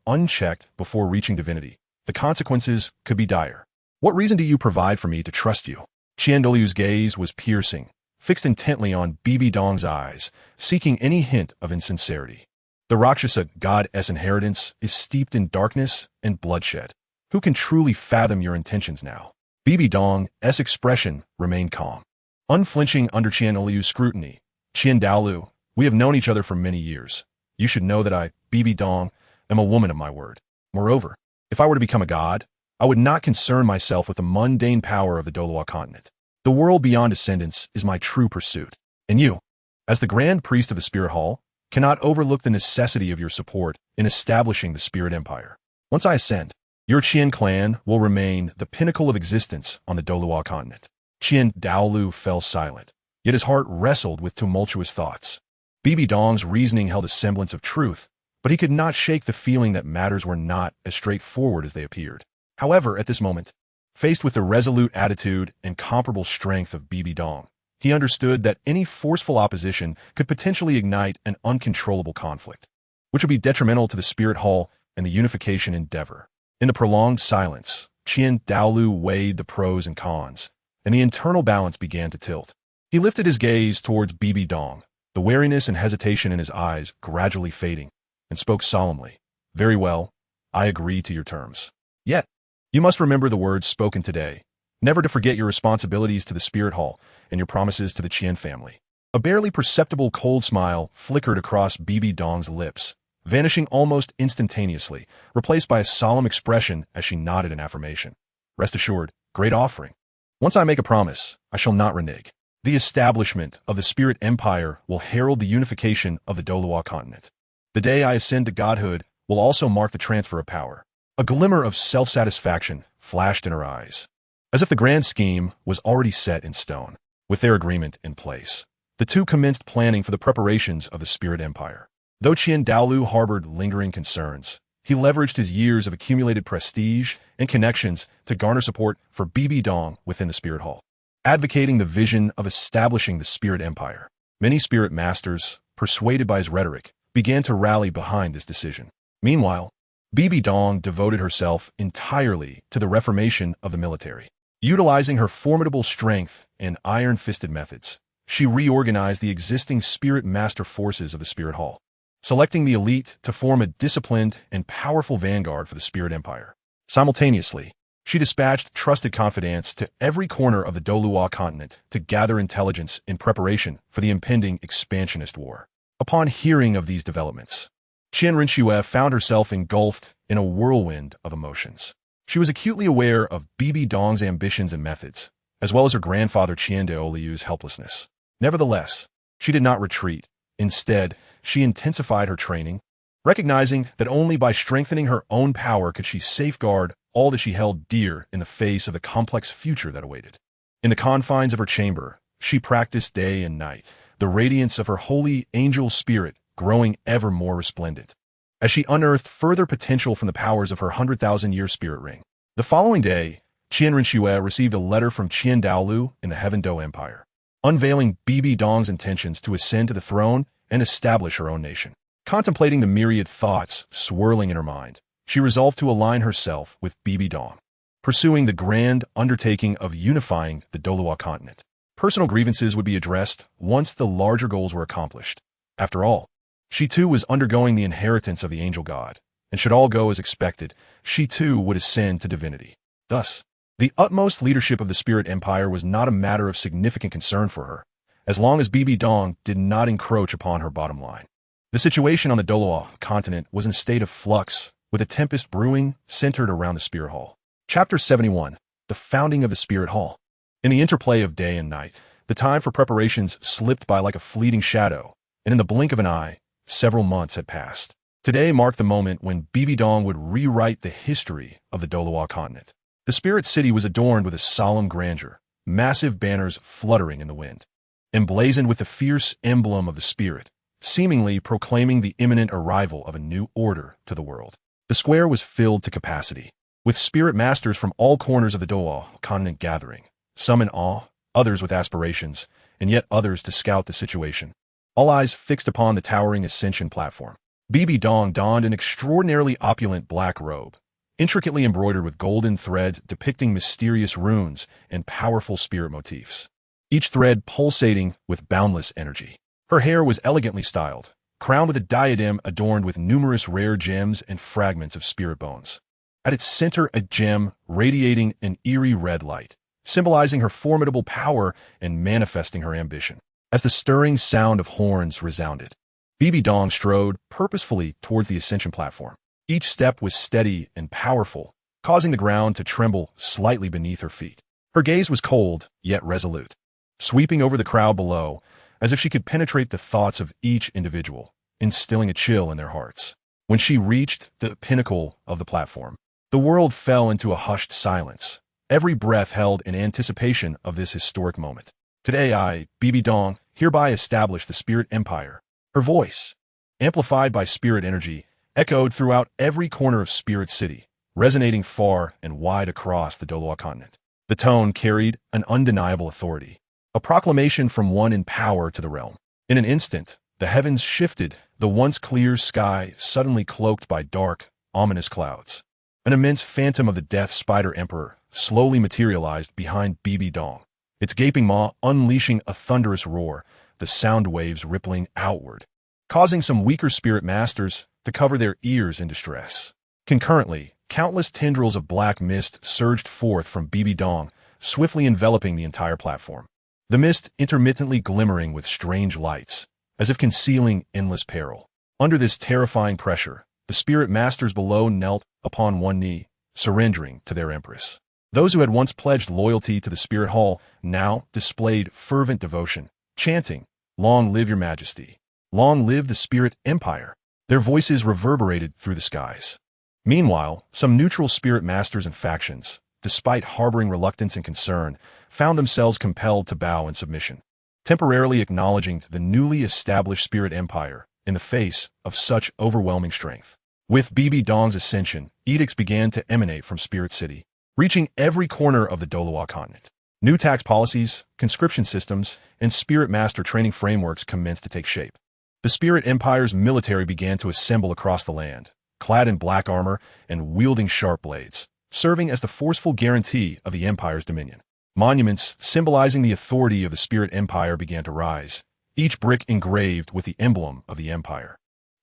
unchecked before reaching divinity, the consequences could be dire. What reason do you provide for me to trust you? Qian Douluo's gaze was piercing, fixed intently on Bibi Dong's eyes, seeking any hint of insincerity. The Rakshasa god's inheritance is steeped in darkness and bloodshed. Who can truly fathom your intentions now? Bibi Dong's expression remained calm. Unflinching under Qian Douluo's scrutiny, Qian Douluo, we have known each other for many years. You should know that I, Bibi Dong, am a woman of my word. Moreover, if I were to become a god, I would not concern myself with the mundane power of the Douluo Continent. The world beyond ascendance is my true pursuit. And you, as the Grand Priest of the Spirit Hall, cannot overlook the necessity of your support in establishing the Spirit Empire. Once I ascend, your Qian clan will remain the pinnacle of existence on the Douluo Continent. Qian Douluo fell silent, yet his heart wrestled with tumultuous thoughts. Bibi Dong's reasoning held a semblance of truth, but he could not shake the feeling that matters were not as straightforward as they appeared. However, at this moment, faced with the resolute attitude and comparable strength of Bibi Dong, he understood that any forceful opposition could potentially ignite an uncontrollable conflict, which would be detrimental to the Spirit Hall and the unification endeavor. In the prolonged silence, Qian Douluo weighed the pros and cons, and the internal balance began to tilt. He lifted his gaze towards Bibi Dong, the wariness and hesitation in his eyes gradually fading, and spoke solemnly. Very well, I agree to your terms. Yet, you must remember the words spoken today, never to forget your responsibilities to the Spirit Hall and your promises to the Qian family. A barely perceptible cold smile flickered across Bibi Dong's lips, vanishing almost instantaneously, replaced by a solemn expression as she nodded in affirmation. Rest assured, great offering. Once I make a promise, I shall not renege. The establishment of the Spirit Empire will herald the unification of the Douluo Continent. The day I ascend to godhood will also mark the transfer of power. A glimmer of self-satisfaction flashed in her eyes, as if the grand scheme was already set in stone. With their agreement in place, the two commenced planning for the preparations of the Spirit Empire. Though Qian Douluo harbored lingering concerns, he leveraged his years of accumulated prestige and connections to garner support for Bibi Dong within the Spirit Hall, advocating the vision of establishing the Spirit Empire. Many spirit masters, persuaded by his rhetoric, began to rally behind this decision. Meanwhile, Bibi Dong devoted herself entirely to the reformation of the military. Utilizing her formidable strength and iron-fisted methods, she reorganized the existing spirit master forces of the Spirit Hall, selecting the elite to form a disciplined and powerful vanguard for the Spirit Empire. Simultaneously, she dispatched trusted confidants to every corner of the Douluo Continent to gather intelligence in preparation for the impending expansionist war. Upon hearing of these developments, Qian Rinxue found herself engulfed in a whirlwind of emotions. She was acutely aware of Bibi Dong's ambitions and methods, as well as her grandfather Qian Daoliu's helplessness. Nevertheless, she did not retreat. Instead, she intensified her training, recognizing that only by strengthening her own power could she safeguard all that she held dear in the face of the complex future that awaited. In the confines of her chamber, she practiced day and night, the radiance of her holy angel spirit growing ever more resplendent, as she unearthed further potential from the powers of her 100,000-year spirit ring. The following day, Qian Rinxue received a letter from Qian Daoliu in the Heaven Do Empire, unveiling Bibi Dong's intentions to ascend to the throne and establish her own nation. Contemplating the myriad thoughts swirling in her mind, she resolved to align herself with Bibi Dong, pursuing the grand undertaking of unifying the Douluo Continent. Personal grievances would be addressed once the larger goals were accomplished. After all, she too was undergoing the inheritance of the angel god, and should all go as expected, she too would ascend to divinity. Thus, the utmost leadership of the Spirit Empire was not a matter of significant concern for her, as long as Bibi Dong did not encroach upon her bottom line. The situation on the Douluo Continent was in a state of flux, with a tempest brewing centered around the Spirit Hall. Chapter 71. The Founding of the Spirit Hall. In the interplay of day and night, the time for preparations slipped by like a fleeting shadow, and in the blink of an eye, several months had passed. Today marked the moment when Bibi Dong would rewrite the history of the Douluo Continent. The Spirit City was adorned with a solemn grandeur, massive banners fluttering in the wind, emblazoned with the fierce emblem of the Spirit, seemingly proclaiming the imminent arrival of a new order to the world. The square was filled to capacity, with spirit masters from all corners of the Douluo Continent gathering, some in awe, others with aspirations, and yet others to scout the situation. All eyes fixed upon the towering ascension platform. Bibi Dong donned an extraordinarily opulent black robe, intricately embroidered with golden threads depicting mysterious runes and powerful spirit motifs, each thread pulsating with boundless energy. Her hair was elegantly styled, crowned with a diadem adorned with numerous rare gems and fragments of spirit bones. At its center, a gem radiating an eerie red light, symbolizing her formidable power and manifesting her ambition. As the stirring sound of horns resounded, Bibi Dong strode purposefully towards the ascension platform. Each step was steady and powerful, causing the ground to tremble slightly beneath her feet. Her gaze was cold, yet resolute, sweeping over the crowd below, as if she could penetrate the thoughts of each individual, instilling a chill in their hearts. When she reached the pinnacle of the platform, the world fell into a hushed silence, every breath held in anticipation of this historic moment. Today I, Bibi Dong, hereby establish the Spirit Empire. Her voice, amplified by spirit energy, echoed throughout every corner of Spirit City, resonating far and wide across the Douluo Continent. The tone carried an undeniable authority, a proclamation from one in power to the realm. In an instant, the heavens shifted, the once clear sky suddenly cloaked by dark, ominous clouds. An immense phantom of the Death Spider Emperor slowly materialized behind Bibi Dong, its gaping maw unleashing a thunderous roar, the sound waves rippling outward, causing some weaker spirit masters to cover their ears in distress. Concurrently, countless tendrils of black mist surged forth from Bibi Dong, swiftly enveloping the entire platform. The mist intermittently glimmering with strange lights, as if concealing endless peril. Under this terrifying pressure, the spirit masters below knelt upon one knee, surrendering to their empress. Those who had once pledged loyalty to the Spirit Hall now displayed fervent devotion, chanting, "Long live your majesty! Long live the Spirit Empire!" Their voices reverberated through the skies. Meanwhile, some neutral spirit masters and factions, despite harboring reluctance and concern, found themselves compelled to bow in submission, temporarily acknowledging the newly established Spirit Empire in the face of such overwhelming strength. With Bibi Dong's ascension, edicts began to emanate from Spirit City, reaching every corner of the Douluo Continent. New tax policies, conscription systems, and spirit master training frameworks commenced to take shape. The Spirit Empire's military began to assemble across the land, clad in black armor and wielding sharp blades, serving as the forceful guarantee of the Empire's dominion. Monuments symbolizing the authority of the Spirit Empire began to rise, each brick engraved with the emblem of the Empire,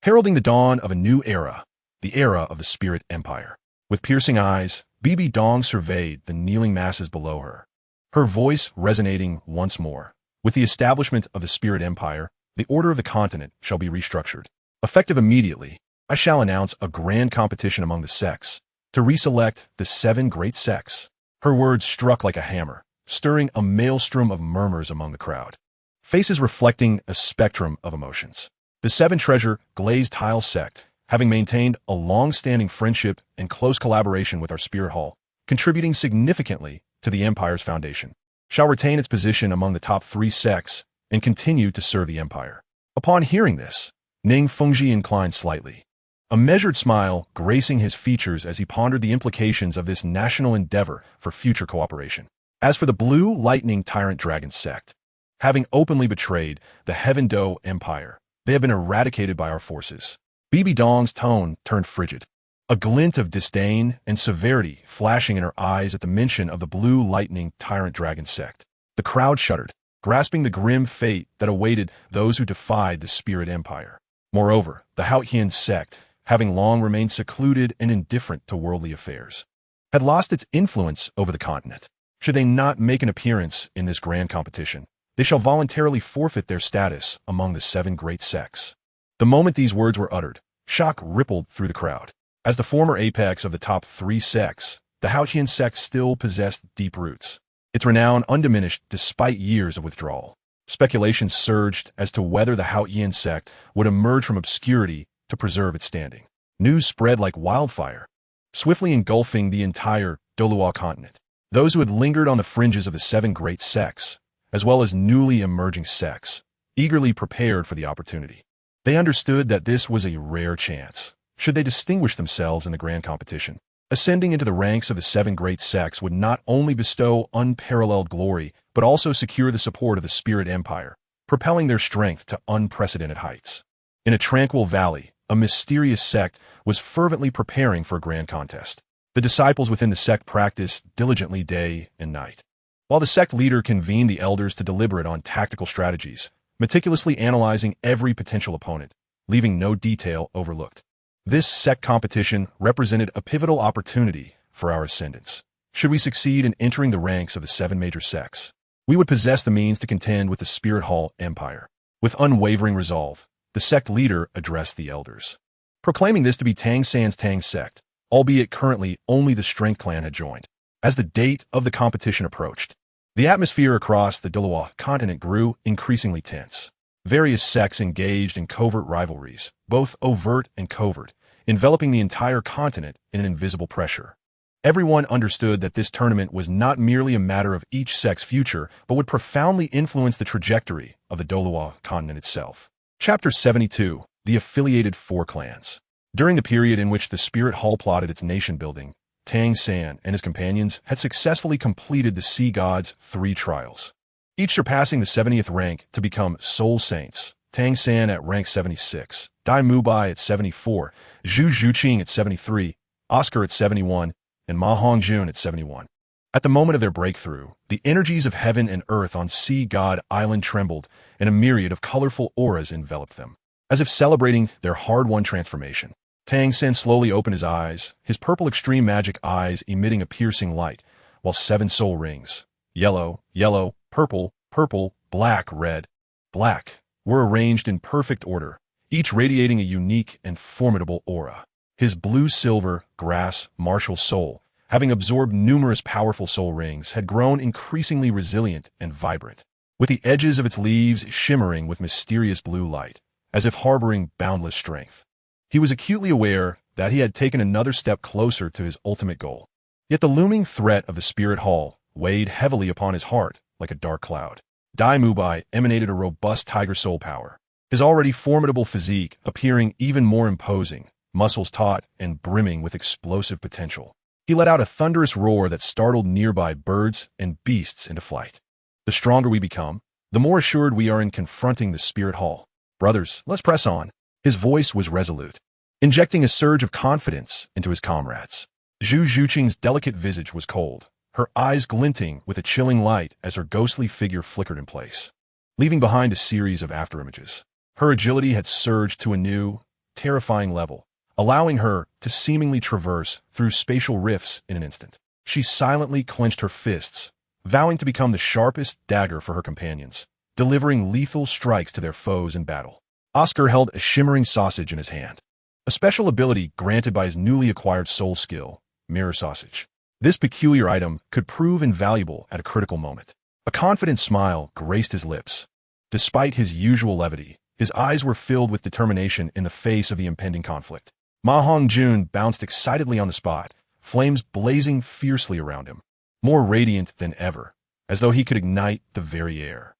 heralding the dawn of a new era, the era of the Spirit Empire. With piercing eyes, Bibi Dong surveyed the kneeling masses below her, her voice resonating once more. With the establishment of the Spirit Empire, the order of the continent shall be restructured. Effective immediately, I shall announce a grand competition among the sects to reselect the 7 great sects. Her words struck like a hammer, stirring a maelstrom of murmurs among the crowd, faces reflecting a spectrum of emotions. The 7 Treasure Glazed Tile sect, having maintained a long-standing friendship and close collaboration with our Spirit Hall, contributing significantly to the Empire's foundation, shall retain its position among the top 3 sects and continue to serve the Empire. Upon hearing this, Ning Fengji inclined slightly, a measured smile gracing his features as he pondered the implications of this national endeavor for future cooperation. As for the Blue Lightning Tyrant Dragon sect, having openly betrayed the Heaven Do Empire, they have been eradicated by our forces. Bibi Dong's tone turned frigid, a glint of disdain and severity flashing in her eyes at the mention of the Blue Lightning Tyrant Dragon sect. The crowd shuddered, grasping the grim fate that awaited those who defied the Spirit Empire. Moreover, the Haotian sect, having long remained secluded and indifferent to worldly affairs, had lost its influence over the continent. Should they not make an appearance in this grand competition, they shall voluntarily forfeit their status among the 7 great sects. The moment these words were uttered, shock rippled through the crowd. As the former apex of the top 3 sects, the Haotian sect still possessed deep roots, its renown undiminished despite years of withdrawal. Speculation surged as to whether the Haotian sect would emerge from obscurity to preserve its standing. News spread like wildfire, swiftly engulfing the entire Douluo Continent. Those who had lingered on the fringes of the 7 great sects, as well as newly emerging sects, eagerly prepared for the opportunity. They understood that this was a rare chance, should they distinguish themselves in the grand competition. Ascending into the ranks of the 7 great sects would not only bestow unparalleled glory, but also secure the support of the Spirit Empire, propelling their strength to unprecedented heights. In a tranquil valley, a mysterious sect was fervently preparing for a grand contest. The disciples within the sect practiced diligently day and night, while the sect leader convened the elders to deliberate on tactical strategies, meticulously analyzing every potential opponent, leaving no detail overlooked. This sect competition represented a pivotal opportunity for our ascendants. Should we succeed in entering the ranks of the 7 major sects, we would possess the means to contend with the Spirit Hall Empire. With unwavering resolve, the sect leader addressed the elders, proclaiming this to be Tang San's Tang sect, albeit currently only the Strength Clan had joined. As the date of the competition approached, the atmosphere across the Douluo Continent grew increasingly tense. Various sects engaged in covert rivalries, both overt and covert, enveloping the entire continent in an invisible pressure. Everyone understood that this tournament was not merely a matter of each sect's future, but would profoundly influence the trajectory of the Douluo Continent itself. Chapter 72. The Affiliated 4 Clans. During the period in which the Spirit Hall plotted its nation-building, Tang San and his companions had successfully completed the Sea God's 3 trials, each surpassing the 70th rank to become Soul Saints. Tang San at rank 76, Dai Mubai at 74, Zhu Zhuqing at 73, Oscar at 71, and Ma Hongjun at 71. At the moment of their breakthrough, the energies of heaven and earth on Sea God Island trembled, and a myriad of colorful auras enveloped them, as if celebrating their hard-won transformation. Tang San slowly opened his eyes, his purple extreme magic eyes emitting a piercing light, while 7 soul rings, yellow, yellow, purple, purple, black, red, black, were arranged in perfect order, each radiating a unique and formidable aura. His blue-silver, grass, martial soul, having absorbed numerous powerful soul rings, had grown increasingly resilient and vibrant, with the edges of its leaves shimmering with mysterious blue light, as if harboring boundless strength. He was acutely aware that he had taken another step closer to his ultimate goal. Yet the looming threat of the Spirit Hall weighed heavily upon his heart like a dark cloud. Dai Mubai emanated a robust tiger soul power, his already formidable physique appearing even more imposing, muscles taut and brimming with explosive potential. He let out a thunderous roar that startled nearby birds and beasts into flight. The stronger we become, the more assured we are in confronting the Spirit Hall. Brothers, let's press on. His voice was resolute, injecting a surge of confidence into his comrades. Zhu Zhuqing's delicate visage was cold, her eyes glinting with a chilling light as her ghostly figure flickered in place, leaving behind a series of afterimages. Her agility had surged to a new, terrifying level, allowing her to seemingly traverse through spatial rifts in an instant. She silently clenched her fists, vowing to become the sharpest dagger for her companions, delivering lethal strikes to their foes in battle. Oscar held a shimmering sausage in his hand, a special ability granted by his newly acquired soul skill, Mirror Sausage. This peculiar item could prove invaluable at a critical moment. A confident smile graced his lips. Despite his usual levity, his eyes were filled with determination in the face of the impending conflict. Ma Hongjun bounced excitedly on the spot, flames blazing fiercely around him, more radiant than ever, as though he could ignite the very air.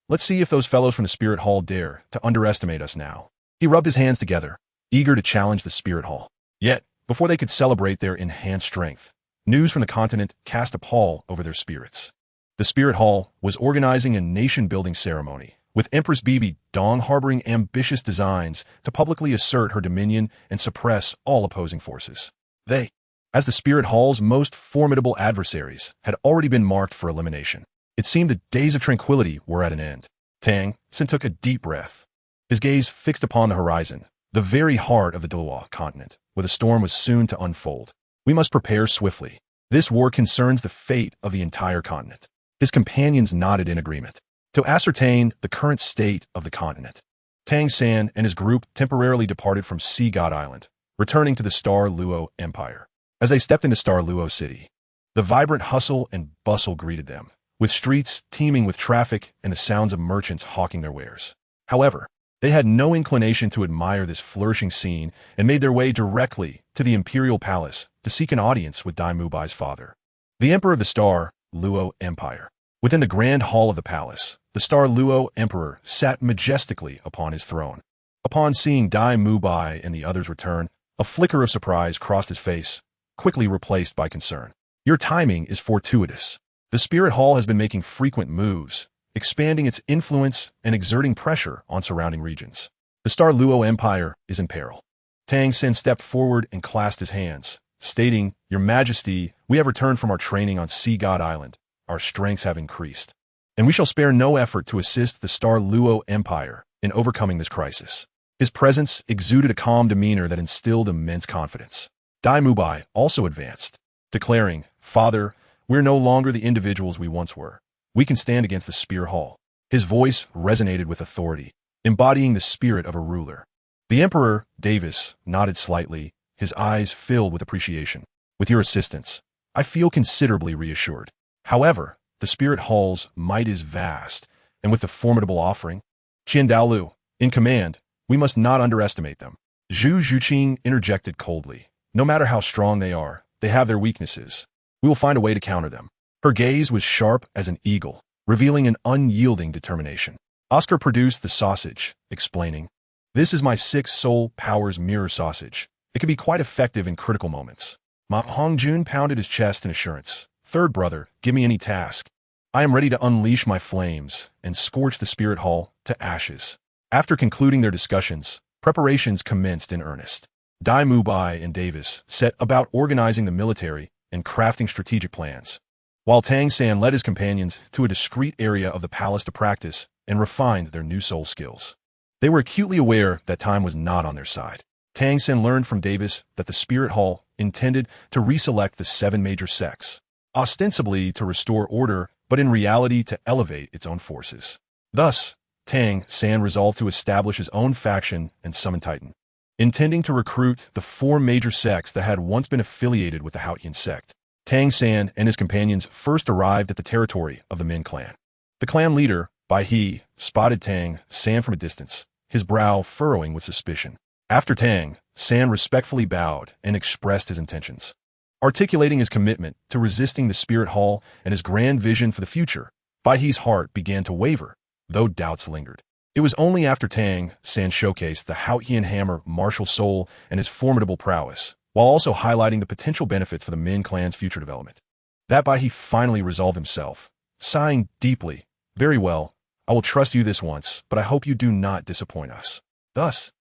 Let's see if those fellows from the Spirit Hall dare to underestimate us now. He rubbed his hands together, eager to challenge the Spirit Hall. Yet, before they could celebrate their enhanced strength, news from the continent cast a pall over their spirits. The Spirit Hall was organizing a nation-building ceremony, with Empress Bibi Dong harboring ambitious designs to publicly assert her dominion and suppress all opposing forces. They, as the Spirit Hall's most formidable adversaries, had already been marked for elimination. It seemed the days of tranquility were at an end. Tang took a deep breath, his gaze fixed upon the horizon, the very heart of the Douluo Continent, where the storm was soon to unfold. We must prepare swiftly. This war concerns the fate of the entire continent. His companions nodded in agreement. To ascertain the current state of the continent, Tang San and his group temporarily departed from Sea God Island, returning to the Star Luo Empire. As they stepped into Star Luo City, the vibrant hustle and bustle greeted them, with streets teeming with traffic and the sounds of merchants hawking their wares. However, they had no inclination to admire this flourishing scene and made their way directly to the imperial palace to seek an audience with Dai Mubai's father, the emperor of the Star Luo Empire. Within the grand hall of the palace, the Star Luo Emperor sat majestically upon his throne. Upon seeing Dai Mubai and the others return, a flicker of surprise crossed his face, quickly replaced by concern. Your timing is fortuitous. The Spirit Hall has been making frequent moves, expanding its influence and exerting pressure on surrounding regions. The Star Luo Empire is in peril. Tang Sen stepped forward and clasped his hands, stating, Your Majesty, we have returned from our training on Sea God Island. Our strengths have increased, and we shall spare no effort to assist the Star Luo Empire in overcoming this crisis. His presence exuded a calm demeanor that instilled immense confidence. Dai Mubai also advanced, declaring, Father, we're no longer the individuals we once were. We can stand against the Spirit Hall. His voice resonated with authority, embodying the spirit of a ruler. The Emperor, Davis, nodded slightly, his eyes filled with appreciation. With your assistance, I feel considerably reassured. However, the Spirit Hall's might is vast, and with the formidable offering, Qian Daolu, in command, we must not underestimate them. Zhu Zhuqing interjected coldly. No matter how strong they are, they have their weaknesses. We will find a way to counter them. Her gaze was sharp as an eagle, revealing an unyielding determination. Oscar produced the sausage, explaining, This is my 6 soul powers mirror sausage. It can be quite effective in critical moments. Ma Hongjun pounded his chest in assurance. Third brother, give me any task. I am ready to unleash my flames and scorch the Spirit Hall to ashes. After concluding their discussions, preparations commenced in earnest. Dai Mubai and Davis set about organizing the military and crafting strategic plans, while Tang San led his companions to a discreet area of the palace to practice and refine their new soul skills. They were acutely aware that time was not on their side. Tang San learned from Davis that the Spirit Hall intended to reselect the 7 major sects, ostensibly to restore order, but in reality to elevate its own forces. Thus, Tang San resolved to establish his own faction and summon Titan, intending to recruit the 4 major sects that had once been affiliated with the Haotian sect. Tang San and his companions first arrived at the territory of the Min clan. The clan leader, Bai He, spotted Tang San from a distance, his brow furrowing with suspicion. After Tang San respectfully bowed and expressed his intentions, articulating his commitment to resisting the Spirit Hall and his grand vision for the future. Bai He's heart began to waver, though doubts lingered. It was only after Tang San showcased the Haotian hammer martial soul and his formidable prowess, while also highlighting the potential benefits for the Min clan's future development, that Bai He finally resolved himself, sighing deeply. Very well, I will trust you this once, but I hope you do not disappoint us. Thus,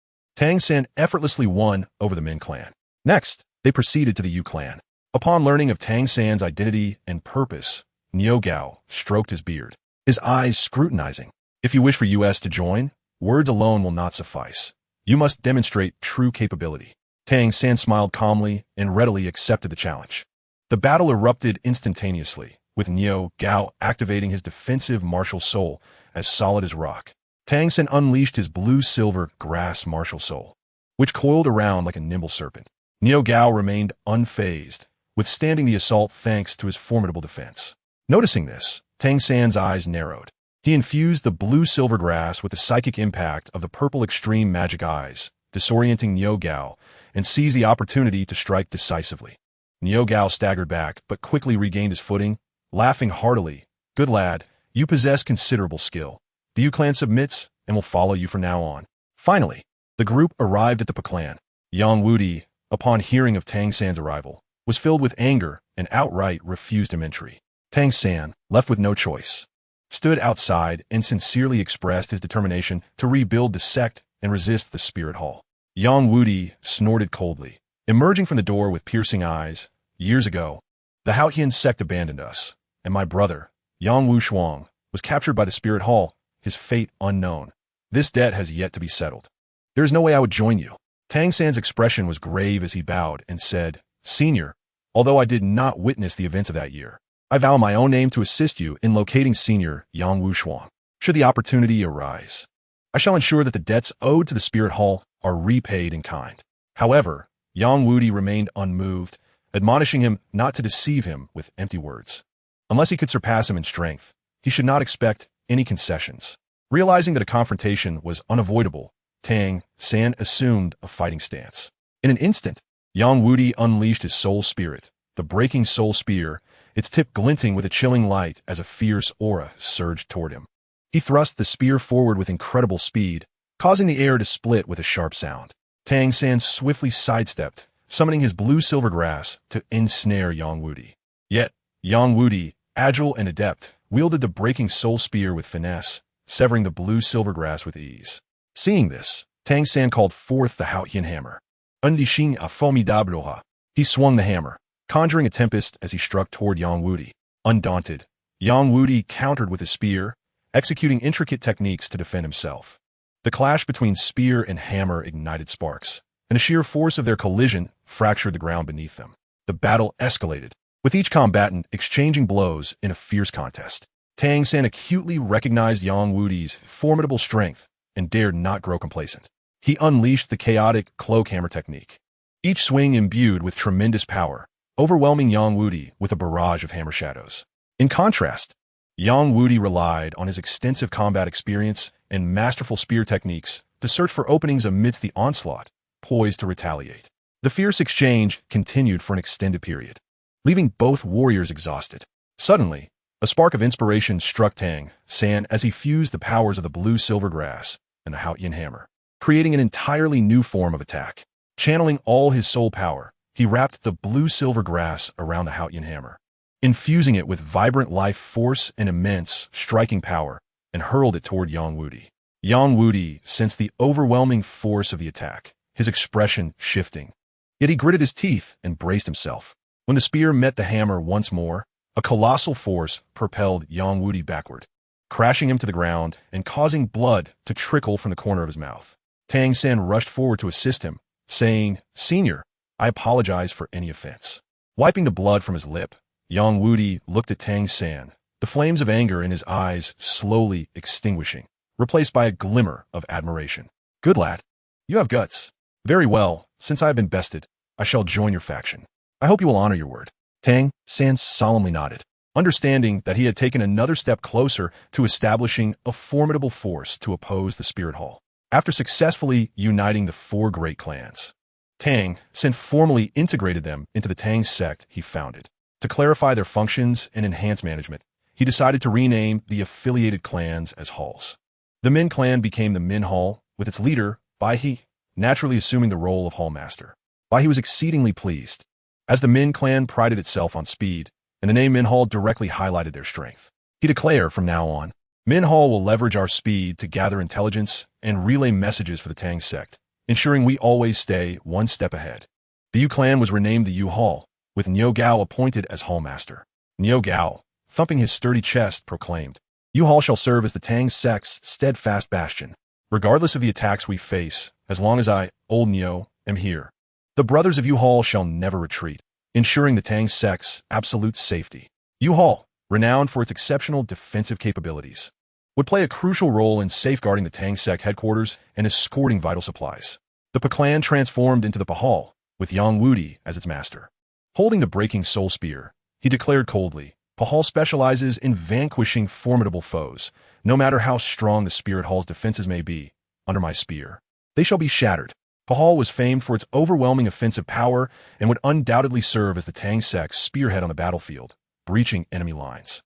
Tang San effortlessly won over the Min clan. Next, they proceeded to the Yu clan. Upon learning of Tang San's identity and purpose, Niu Gao stroked his beard, his eyes scrutinizing. If you wish for US to join, words alone will not suffice. You must demonstrate true capability. Tang San smiled calmly and readily accepted the challenge. The battle erupted instantaneously, with Niu Gao activating his defensive martial soul as solid as rock. Tang San unleashed his blue-silver grass martial soul, which coiled around like a nimble serpent. Niu Gao remained unfazed, withstanding the assault thanks to his formidable defense. Noticing this, Tang San's eyes narrowed. He infused the blue-silver grass with the psychic impact of the purple extreme magic eyes, disorienting Niu Gao, and seized the opportunity to strike decisively. Niu Gao staggered back, but quickly regained his footing, laughing heartily. Good lad, you possess considerable skill. The Yu clan submits and will follow you from now on. Finally, the group arrived at the Pa clan. Yang Wudi, upon hearing of Tang San's arrival, was filled with anger and outright refused him entry. Tang San, left with no choice, stood outside and sincerely expressed his determination to rebuild the sect and resist the spirit hall. Yang Wudi snorted coldly, emerging from the door with piercing eyes. Years ago, the Haotian sect abandoned us, and my brother, Yang Wu Shuang, was captured by the spirit hall, his fate unknown. This debt has yet to be settled. There is no way I would join you. Tang San's expression was grave as he bowed and said, Senior, although I did not witness the events of that year, I vow my own name to assist you in locating Senior Yang Wu Shuang. Should the opportunity arise, I shall ensure that the debts owed to the spirit hall are repaid in kind. However, Yang Wudi remained unmoved, admonishing him not to deceive him with empty words. Unless he could surpass him in strength, he should not expect any concessions. Realizing that a confrontation was unavoidable, Tang San assumed a fighting stance. In an instant, Yang Wudi unleashed his soul spirit, the breaking soul spear, its tip glinting with a chilling light as a fierce aura surged toward him. He thrust the spear forward with incredible speed, causing the air to split with a sharp sound. Tang San swiftly sidestepped, summoning his blue-silver grass to ensnare Yang Wudi. Yet, Yang Wudi, agile and adept, wielded the breaking soul spear with finesse, severing the blue-silver grass with ease. Seeing this, Tang San called forth the Haotian hammer. Undishing a formidable. He swung the hammer, conjuring a tempest as he struck toward Yang Wudi. Undaunted, Yang Wudi countered with his spear, executing intricate techniques to defend himself. The clash between spear and hammer ignited sparks, and the sheer force of their collision fractured the ground beneath them. The battle escalated, with each combatant exchanging blows in a fierce contest. Tang San acutely recognized Yang Wudi's formidable strength and dared not grow complacent. He unleashed the chaotic cloak hammer technique, each swing imbued with tremendous power, overwhelming Yang Wudi with a barrage of hammer shadows. In contrast, Yang Wudi relied on his extensive combat experience and masterful spear techniques to search for openings amidst the onslaught, poised to retaliate. The fierce exchange continued for an extended period, leaving both warriors exhausted. Suddenly, a spark of inspiration struck Tang San as he fused the powers of the blue-silver grass and the Haotian hammer, creating an entirely new form of attack. Channeling all his soul power, he wrapped the blue-silver grass around the Haotian hammer, infusing it with vibrant life force and immense striking power, and hurled it toward Yang Wudi. Yang Wudi sensed the overwhelming force of the attack, his expression shifting. Yet he gritted his teeth and braced himself. When the spear met the hammer once more, a colossal force propelled Yang Wudi backward, crashing him to the ground and causing blood to trickle from the corner of his mouth. Tang San rushed forward to assist him, saying, Senior, I apologize for any offense. Wiping the blood from his lip, Yang Wudi looked at Tang San, the flames of anger in his eyes slowly extinguishing, replaced by a glimmer of admiration. Good lad. You have guts. Very well, since I have been bested, I shall join your faction. I hope you will honor your word. Tang San solemnly nodded, understanding that he had taken another step closer to establishing a formidable force to oppose the Spirit Hall. After successfully uniting the four great clans, Tang San formally integrated them into the Tang sect he founded. To clarify their functions and enhance management, he decided to rename the affiliated clans as halls. The Min clan became the Min Hall, with its leader, Bai He, naturally assuming the role of Hallmaster. Bai He was exceedingly pleased, as the Min clan prided itself on speed, and the name Min Hall directly highlighted their strength. He declared from now on, Min Hall will leverage our speed to gather intelligence and relay messages for the Tang sect, ensuring we always stay one step ahead. The Yu clan was renamed the Yu Hall, with Niu Gao appointed as Hallmaster. Niu Gao, thumping his sturdy chest, proclaimed, "Yu Hall shall serve as the Tang sect's steadfast bastion, regardless of the attacks we face, as long as I, old Niu, am here. The brothers of Yu Hall shall never retreat, ensuring the Tang sect's absolute safety." Yu Hall, renowned for its exceptional defensive capabilities, would play a crucial role in safeguarding the Tang sect headquarters and escorting vital supplies. The Pa clan transformed into the Pa Hall, with Yang Wudi as its master. Holding the breaking soul spear, he declared coldly, "Pa Hall specializes in vanquishing formidable foes. No matter how strong the Spirit Hall's defenses may be, under my spear, they shall be shattered." Pa Hall was famed for its overwhelming offensive power and would undoubtedly serve as the Tang sect's spearhead on the battlefield, breaching enemy lines.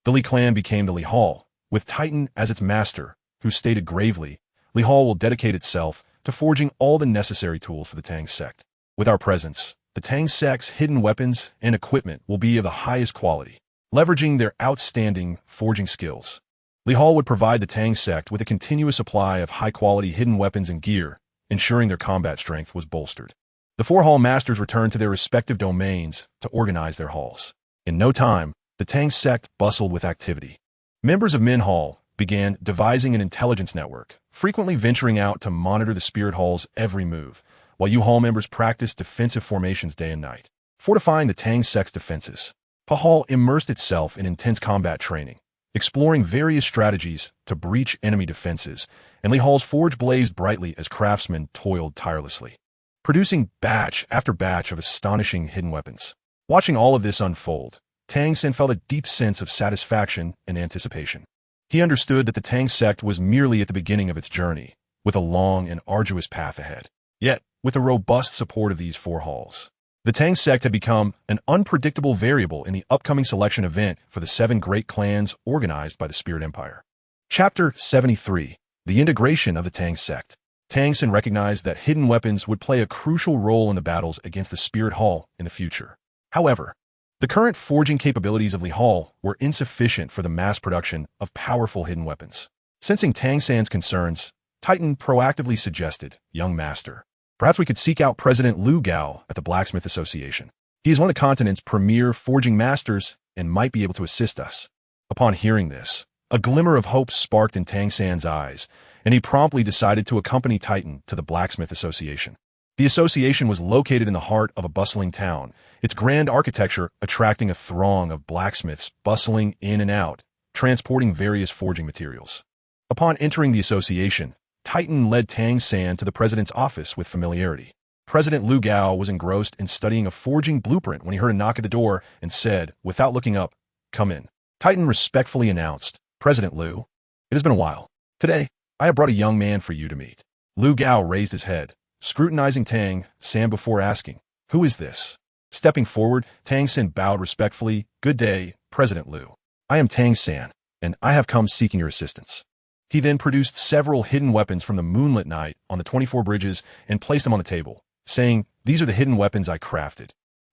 The Li clan became the Li Hall, with Titan as its master, who stated gravely, "Li Hall will dedicate itself to forging all the necessary tools for the Tang sect. With our presence, the Tang sect's hidden weapons and equipment will be of the highest quality." Leveraging their outstanding forging skills, Li Hall would provide the Tang sect with a continuous supply of high-quality hidden weapons and gear, ensuring their combat strength was bolstered. The four Hall masters returned to their respective domains to organize their halls. In no time, the Tang sect bustled with activity. Members of Min Hall began devising an intelligence network, frequently venturing out to monitor the Spirit Hall's every move, while Yu Hall members practiced defensive formations day and night, fortifying the Tang sect's defenses. Pa Hall immersed itself in intense combat training, exploring various strategies to breach enemy defenses, and Li Hall's forge blazed brightly as craftsmen toiled tirelessly, producing batch after batch of astonishing hidden weapons. Watching all of this unfold, Tang Sen felt a deep sense of satisfaction and anticipation. He understood that the Tang sect was merely at the beginning of its journey, with a long and arduous path ahead. Yet, with the robust support of these four halls, the Tang sect had become an unpredictable variable in the upcoming selection event for the 7 great clans organized by the Spirit Empire. Chapter 73. The Integration of the Tang sect. Tang Sen recognized that hidden weapons would play a crucial role in the battles against the Spirit Hall in the future. However, the current forging capabilities of Li Hall were insufficient for the mass production of powerful hidden weapons. Sensing Tang San's concerns, Titan proactively suggested, "Young master, perhaps we could seek out President Liu Gao at the Blacksmith Association. He is one of the continent's premier forging masters and might be able to assist us." Upon hearing this, a glimmer of hope sparked in Tang San's eyes, and he promptly decided to accompany Titan to the Blacksmith Association. The association was located in the heart of a bustling town, its grand architecture attracting a throng of blacksmiths bustling in and out, transporting various forging materials. Upon entering the association, Titan led Tang San to the president's office with familiarity. President Liu Gao was engrossed in studying a forging blueprint when he heard a knock at the door and said, without looking up, "Come in." Titan respectfully announced, "President Liu, it has been a while. Today, I have brought a young man for you to meet." Liu Gao raised his head, scrutinizing Tang San before asking, "Who is this?" Stepping forward, Tang San bowed respectfully, "Good day, President Liu. I am Tang San, and I have come seeking your assistance." He then produced several hidden weapons from the moonlit night on the 24 bridges and placed them on the table, saying, "These are the hidden weapons I crafted,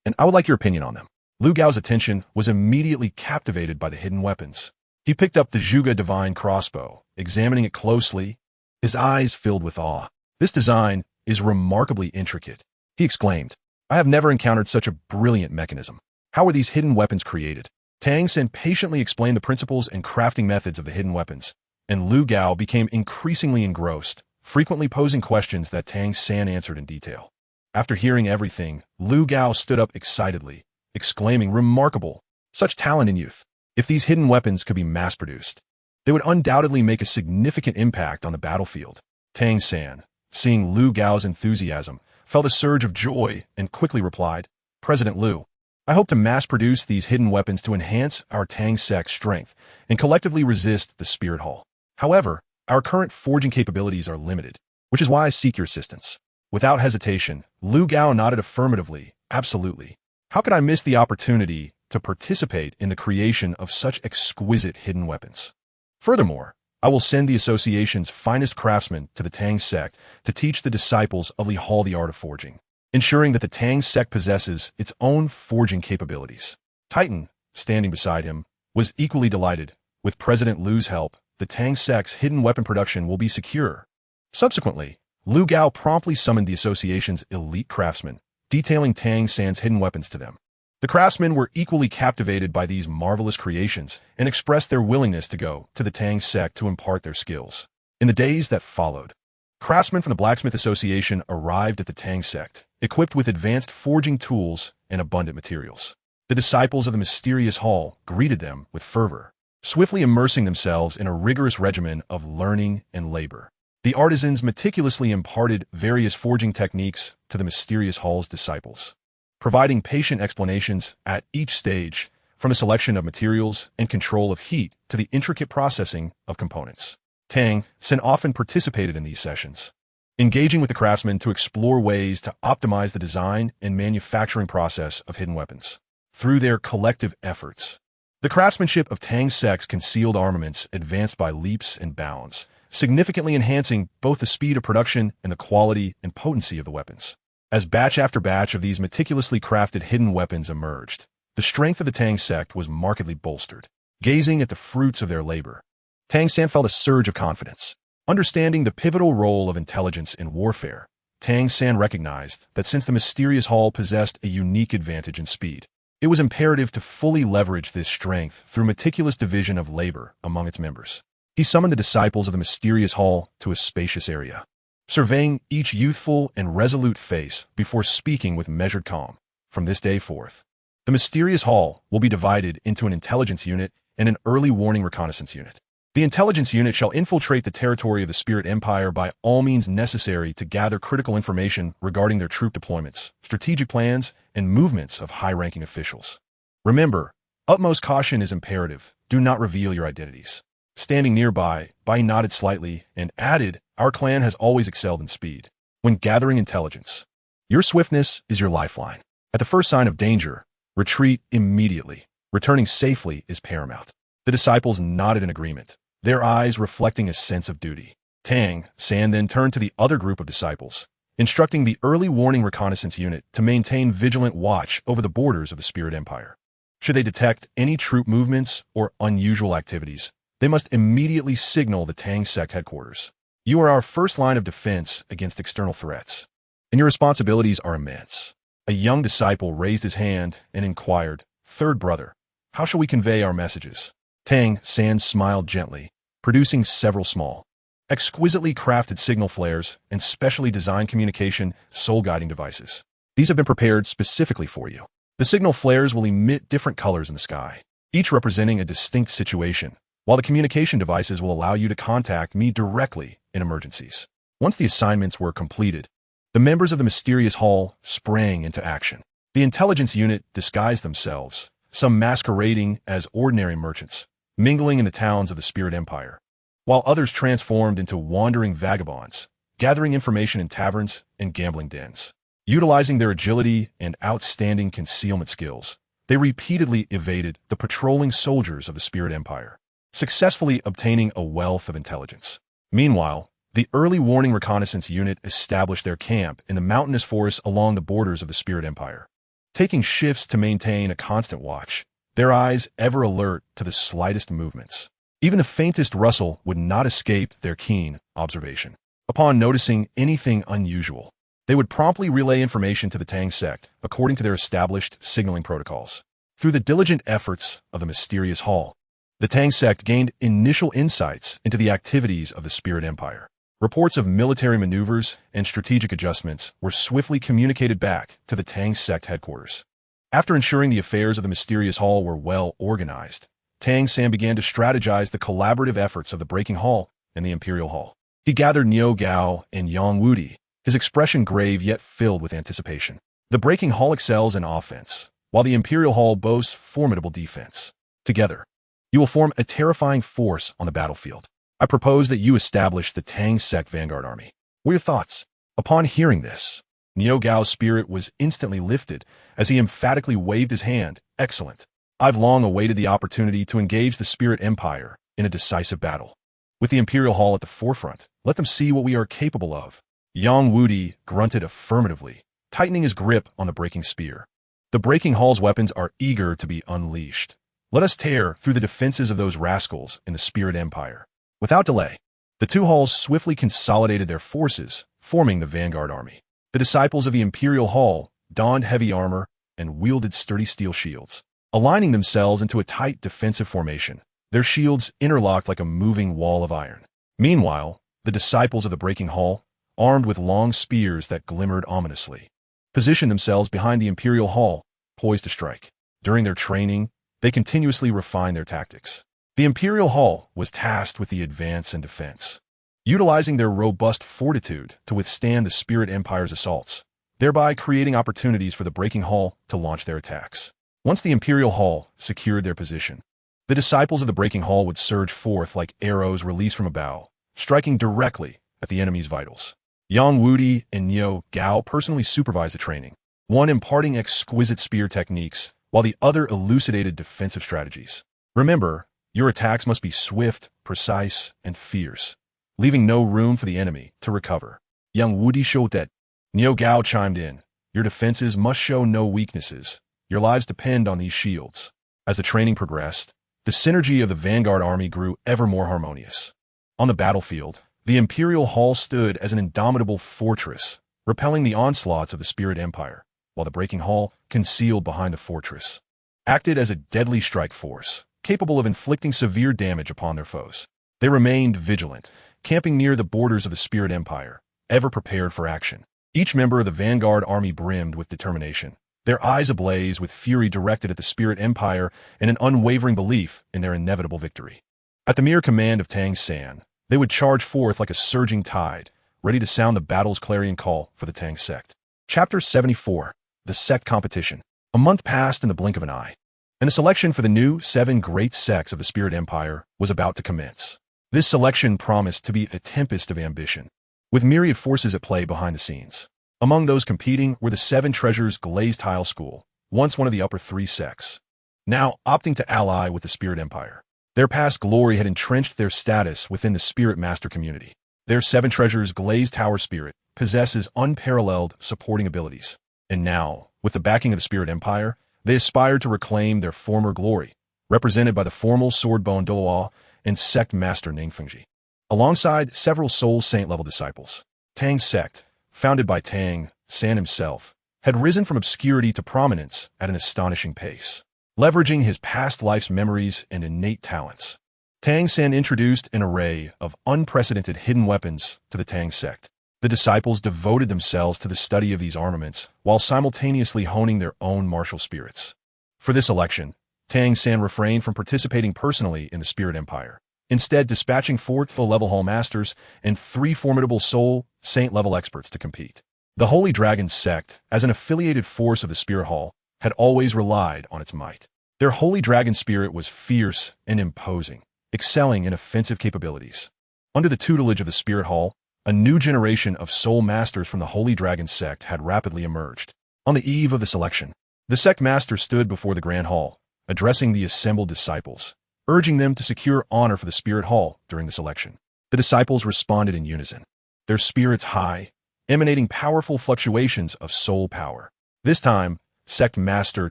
and I would like your opinion on them." Liu Gao's attention was immediately captivated by the hidden weapons. He picked up the Zhuge Divine Crossbow, examining it closely, his eyes filled with awe. "This design is remarkably intricate," he exclaimed. "I have never encountered such a brilliant mechanism. How were these hidden weapons created?" Tang Sen patiently explained the principles and crafting methods of the hidden weapons, and Liu Gao became increasingly engrossed, frequently posing questions that Tang San answered in detail. After hearing everything, Liu Gao stood up excitedly, exclaiming, "Remarkable! Such talent in youth! If these hidden weapons could be mass-produced, they would undoubtedly make a significant impact on the battlefield." Tang San, seeing Liu Gao's enthusiasm, felt a surge of joy and quickly replied, "President Liu, I hope to mass-produce these hidden weapons to enhance our Tang sect's strength and collectively resist the Spirit Hall. However, our current forging capabilities are limited, which is why I seek your assistance." Without hesitation, Liu Gao nodded affirmatively, "Absolutely. How could I miss the opportunity to participate in the creation of such exquisite hidden weapons? Furthermore, I will send the association's finest craftsmen to the Tang sect to teach the disciples of Li Hall the art of forging, ensuring that the Tang sect possesses its own forging capabilities." Titan, standing beside him, was equally delighted. With President Liu's help, the Tang sect's hidden weapon production will be secure. Subsequently, Liu Gao promptly summoned the association's elite craftsmen, detailing Tang San's hidden weapons to them. The craftsmen were equally captivated by these marvelous creations and expressed their willingness to go to the Tang sect to impart their skills. In the days that followed, craftsmen from the Blacksmith Association arrived at the Tang sect, equipped with advanced forging tools and abundant materials. The disciples of the mysterious hall greeted them with fervor, swiftly immersing themselves in a rigorous regimen of learning and labor. The artisans meticulously imparted various forging techniques to the mysterious hall's disciples, providing patient explanations at each stage, from the selection of materials and control of heat to the intricate processing of components. Tang San often participated in these sessions, engaging with the craftsmen to explore ways to optimize the design and manufacturing process of hidden weapons. Through their collective efforts, the craftsmanship of Tang's sect's concealed armaments advanced by leaps and bounds, significantly enhancing both the speed of production and the quality and potency of the weapons. As batch after batch of these meticulously crafted hidden weapons emerged, the strength of the Tang sect was markedly bolstered. Gazing at the fruits of their labor, Tang San felt a surge of confidence. Understanding the pivotal role of intelligence in warfare, Tang San recognized that since the mysterious hall possessed a unique advantage in speed, it was imperative to fully leverage this strength through meticulous division of labor among its members. He summoned the disciples of the mysterious hall to a spacious area, surveying each youthful and resolute face before speaking with measured calm. From this day forth, the mysterious hall will be divided into an intelligence unit and an early warning reconnaissance unit. The intelligence unit shall infiltrate the territory of the Spirit Empire by all means necessary to gather critical information regarding their troop deployments, strategic plans, and movements of high-ranking officials. Remember, utmost caution is imperative. Do not reveal your identities. Standing nearby, Bai nodded slightly and added, "Our clan has always excelled in speed. When gathering intelligence, your swiftness is your lifeline. At the first sign of danger, retreat immediately. Returning safely is paramount." The disciples nodded in agreement, their eyes reflecting a sense of duty. Tang San then turned to the other group of disciples, instructing the early warning reconnaissance unit to maintain vigilant watch over the borders of the Spirit Empire. Should they detect any troop movements or unusual activities, they must immediately signal the Tang sect headquarters. "You are our first line of defense against external threats, and your responsibilities are immense." A young disciple raised his hand and inquired, "Third brother, how shall we convey our messages?" Tang San smiled gently, producing several small, exquisitely crafted signal flares and specially designed communication soul-guiding devices. These have been prepared specifically for you. The signal flares will emit different colors in the sky, each representing a distinct situation, while the communication devices will allow you to contact me directly in emergencies. Once the assignments were completed, the members of the mysterious hall sprang into action. The intelligence unit disguised themselves, some masquerading as ordinary merchants, mingling in the towns of the Spirit Empire, while others transformed into wandering vagabonds, gathering information in taverns and gambling dens. Utilizing their agility and outstanding concealment skills, they repeatedly evaded the patrolling soldiers of the Spirit Empire, successfully obtaining a wealth of intelligence. Meanwhile, the early warning reconnaissance unit established their camp in the mountainous forests along the borders of the Spirit Empire, taking shifts to maintain a constant watch, their eyes ever alert to the slightest movements. Even the faintest rustle would not escape their keen observation. Upon noticing anything unusual, they would promptly relay information to the Tang sect according to their established signaling protocols. Through the diligent efforts of the mysterious hall, the Tang sect gained initial insights into the activities of the Spirit Empire. Reports of military maneuvers and strategic adjustments were swiftly communicated back to the Tang sect headquarters. After ensuring the affairs of the mysterious hall were well organized, Tang San began to strategize the collaborative efforts of the Breaking Hall and the Imperial Hall. He gathered Niu Gao and Yang Wudi, his expression grave yet filled with anticipation. The Breaking Hall excels in offense, while the Imperial Hall boasts formidable defense. Together, you will form a terrifying force on the battlefield. I propose that you establish the Tang sect vanguard army. What are your thoughts? Upon hearing this, Niu Gao's spirit was instantly lifted as he emphatically waved his hand. "Excellent. I've long awaited the opportunity to engage the Spirit Empire in a decisive battle. With the Imperial Hall at the forefront, let them see what we are capable of." Yang Wudi grunted affirmatively, tightening his grip on the breaking spear. The Breaking Hall's weapons are eager to be unleashed. Let us tear through the defenses of those rascals in the Spirit Empire. Without delay, the two halls swiftly consolidated their forces, forming the vanguard army. The disciples of the Imperial Hall donned heavy armor and wielded sturdy steel shields, aligning themselves into a tight defensive formation, their shields interlocked like a moving wall of iron. Meanwhile, the disciples of the Breaking Hall, armed with long spears that glimmered ominously, positioned themselves behind the Imperial Hall, poised to strike. During their training, they continuously refined their tactics. The Imperial Hall was tasked with the advance and defense, utilizing their robust fortitude to withstand the Spirit Empire's assaults, thereby creating opportunities for the Breaking Hall to launch their attacks. Once the Imperial Hall secured their position, the disciples of the Breaking Hall would surge forth like arrows released from a bow, striking directly at the enemy's vitals. Yang Wudi and Niu Gao personally supervised the training, one imparting exquisite spear techniques, while the other elucidated defensive strategies. Remember, your attacks must be swift, precise, and fierce, leaving no room for the enemy to recover. Yang Wudi showed that. Niu Gao chimed in, your defenses must show no weaknesses. Your lives depend on these shields. As the training progressed, the synergy of the vanguard army grew ever more harmonious. On the battlefield, the Imperial Hall stood as an indomitable fortress, repelling the onslaughts of the Spirit Empire, while the Breaking Hall, concealed behind the fortress, acted as a deadly strike force, capable of inflicting severe damage upon their foes. They remained vigilant, camping near the borders of the Spirit Empire, ever prepared for action. Each member of the vanguard army brimmed with determination, their eyes ablaze with fury directed at the Spirit Empire and an unwavering belief in their inevitable victory. At the mere command of Tang San, they would charge forth like a surging tide, ready to sound the battle's clarion call for the Tang sect. Chapter 74. The Sect Competition. A month passed in the blink of an eye, and the selection for the new 7 great sects of the Spirit Empire was about to commence. This selection promised to be a tempest of ambition, with myriad forces at play behind the scenes. Among those competing were the 7 Treasures Glazed Tile School, once one of the upper 3 sects, now opting to ally with the Spirit Empire. Their past glory had entrenched their status within the Spirit Master community. Their 7 Treasures Glazed Tower Spirit possesses unparalleled supporting abilities, and now, with the backing of the Spirit Empire, they aspired to reclaim their former glory, represented by the formal Swordbone Douluo and Sect Master Ningfengji, alongside several Soul Saint-level disciples. Tang's sect, founded by Tang San himself, had risen from obscurity to prominence at an astonishing pace. Leveraging his past life's memories and innate talents, Tang San introduced an array of unprecedented hidden weapons to the Tang sect. The disciples devoted themselves to the study of these armaments while simultaneously honing their own martial spirits. For this election, Tang San refrained from participating personally in the Spirit Empire, instead dispatching 4 level Hall Masters and 3 formidable Soul Saint-level experts to compete. The Holy Dragon sect, as an affiliated force of the Spirit Hall, had always relied on its might. Their Holy Dragon spirit was fierce and imposing, excelling in offensive capabilities. Under the tutelage of the Spirit Hall, a new generation of Soul Masters from the Holy Dragon sect had rapidly emerged. On the eve of the selection, the sect master stood before the Grand Hall, addressing the assembled disciples, urging them to secure honor for the Spirit Hall during the selection. The disciples responded in unison, their spirits high, emanating powerful fluctuations of soul power. This time, Sect Master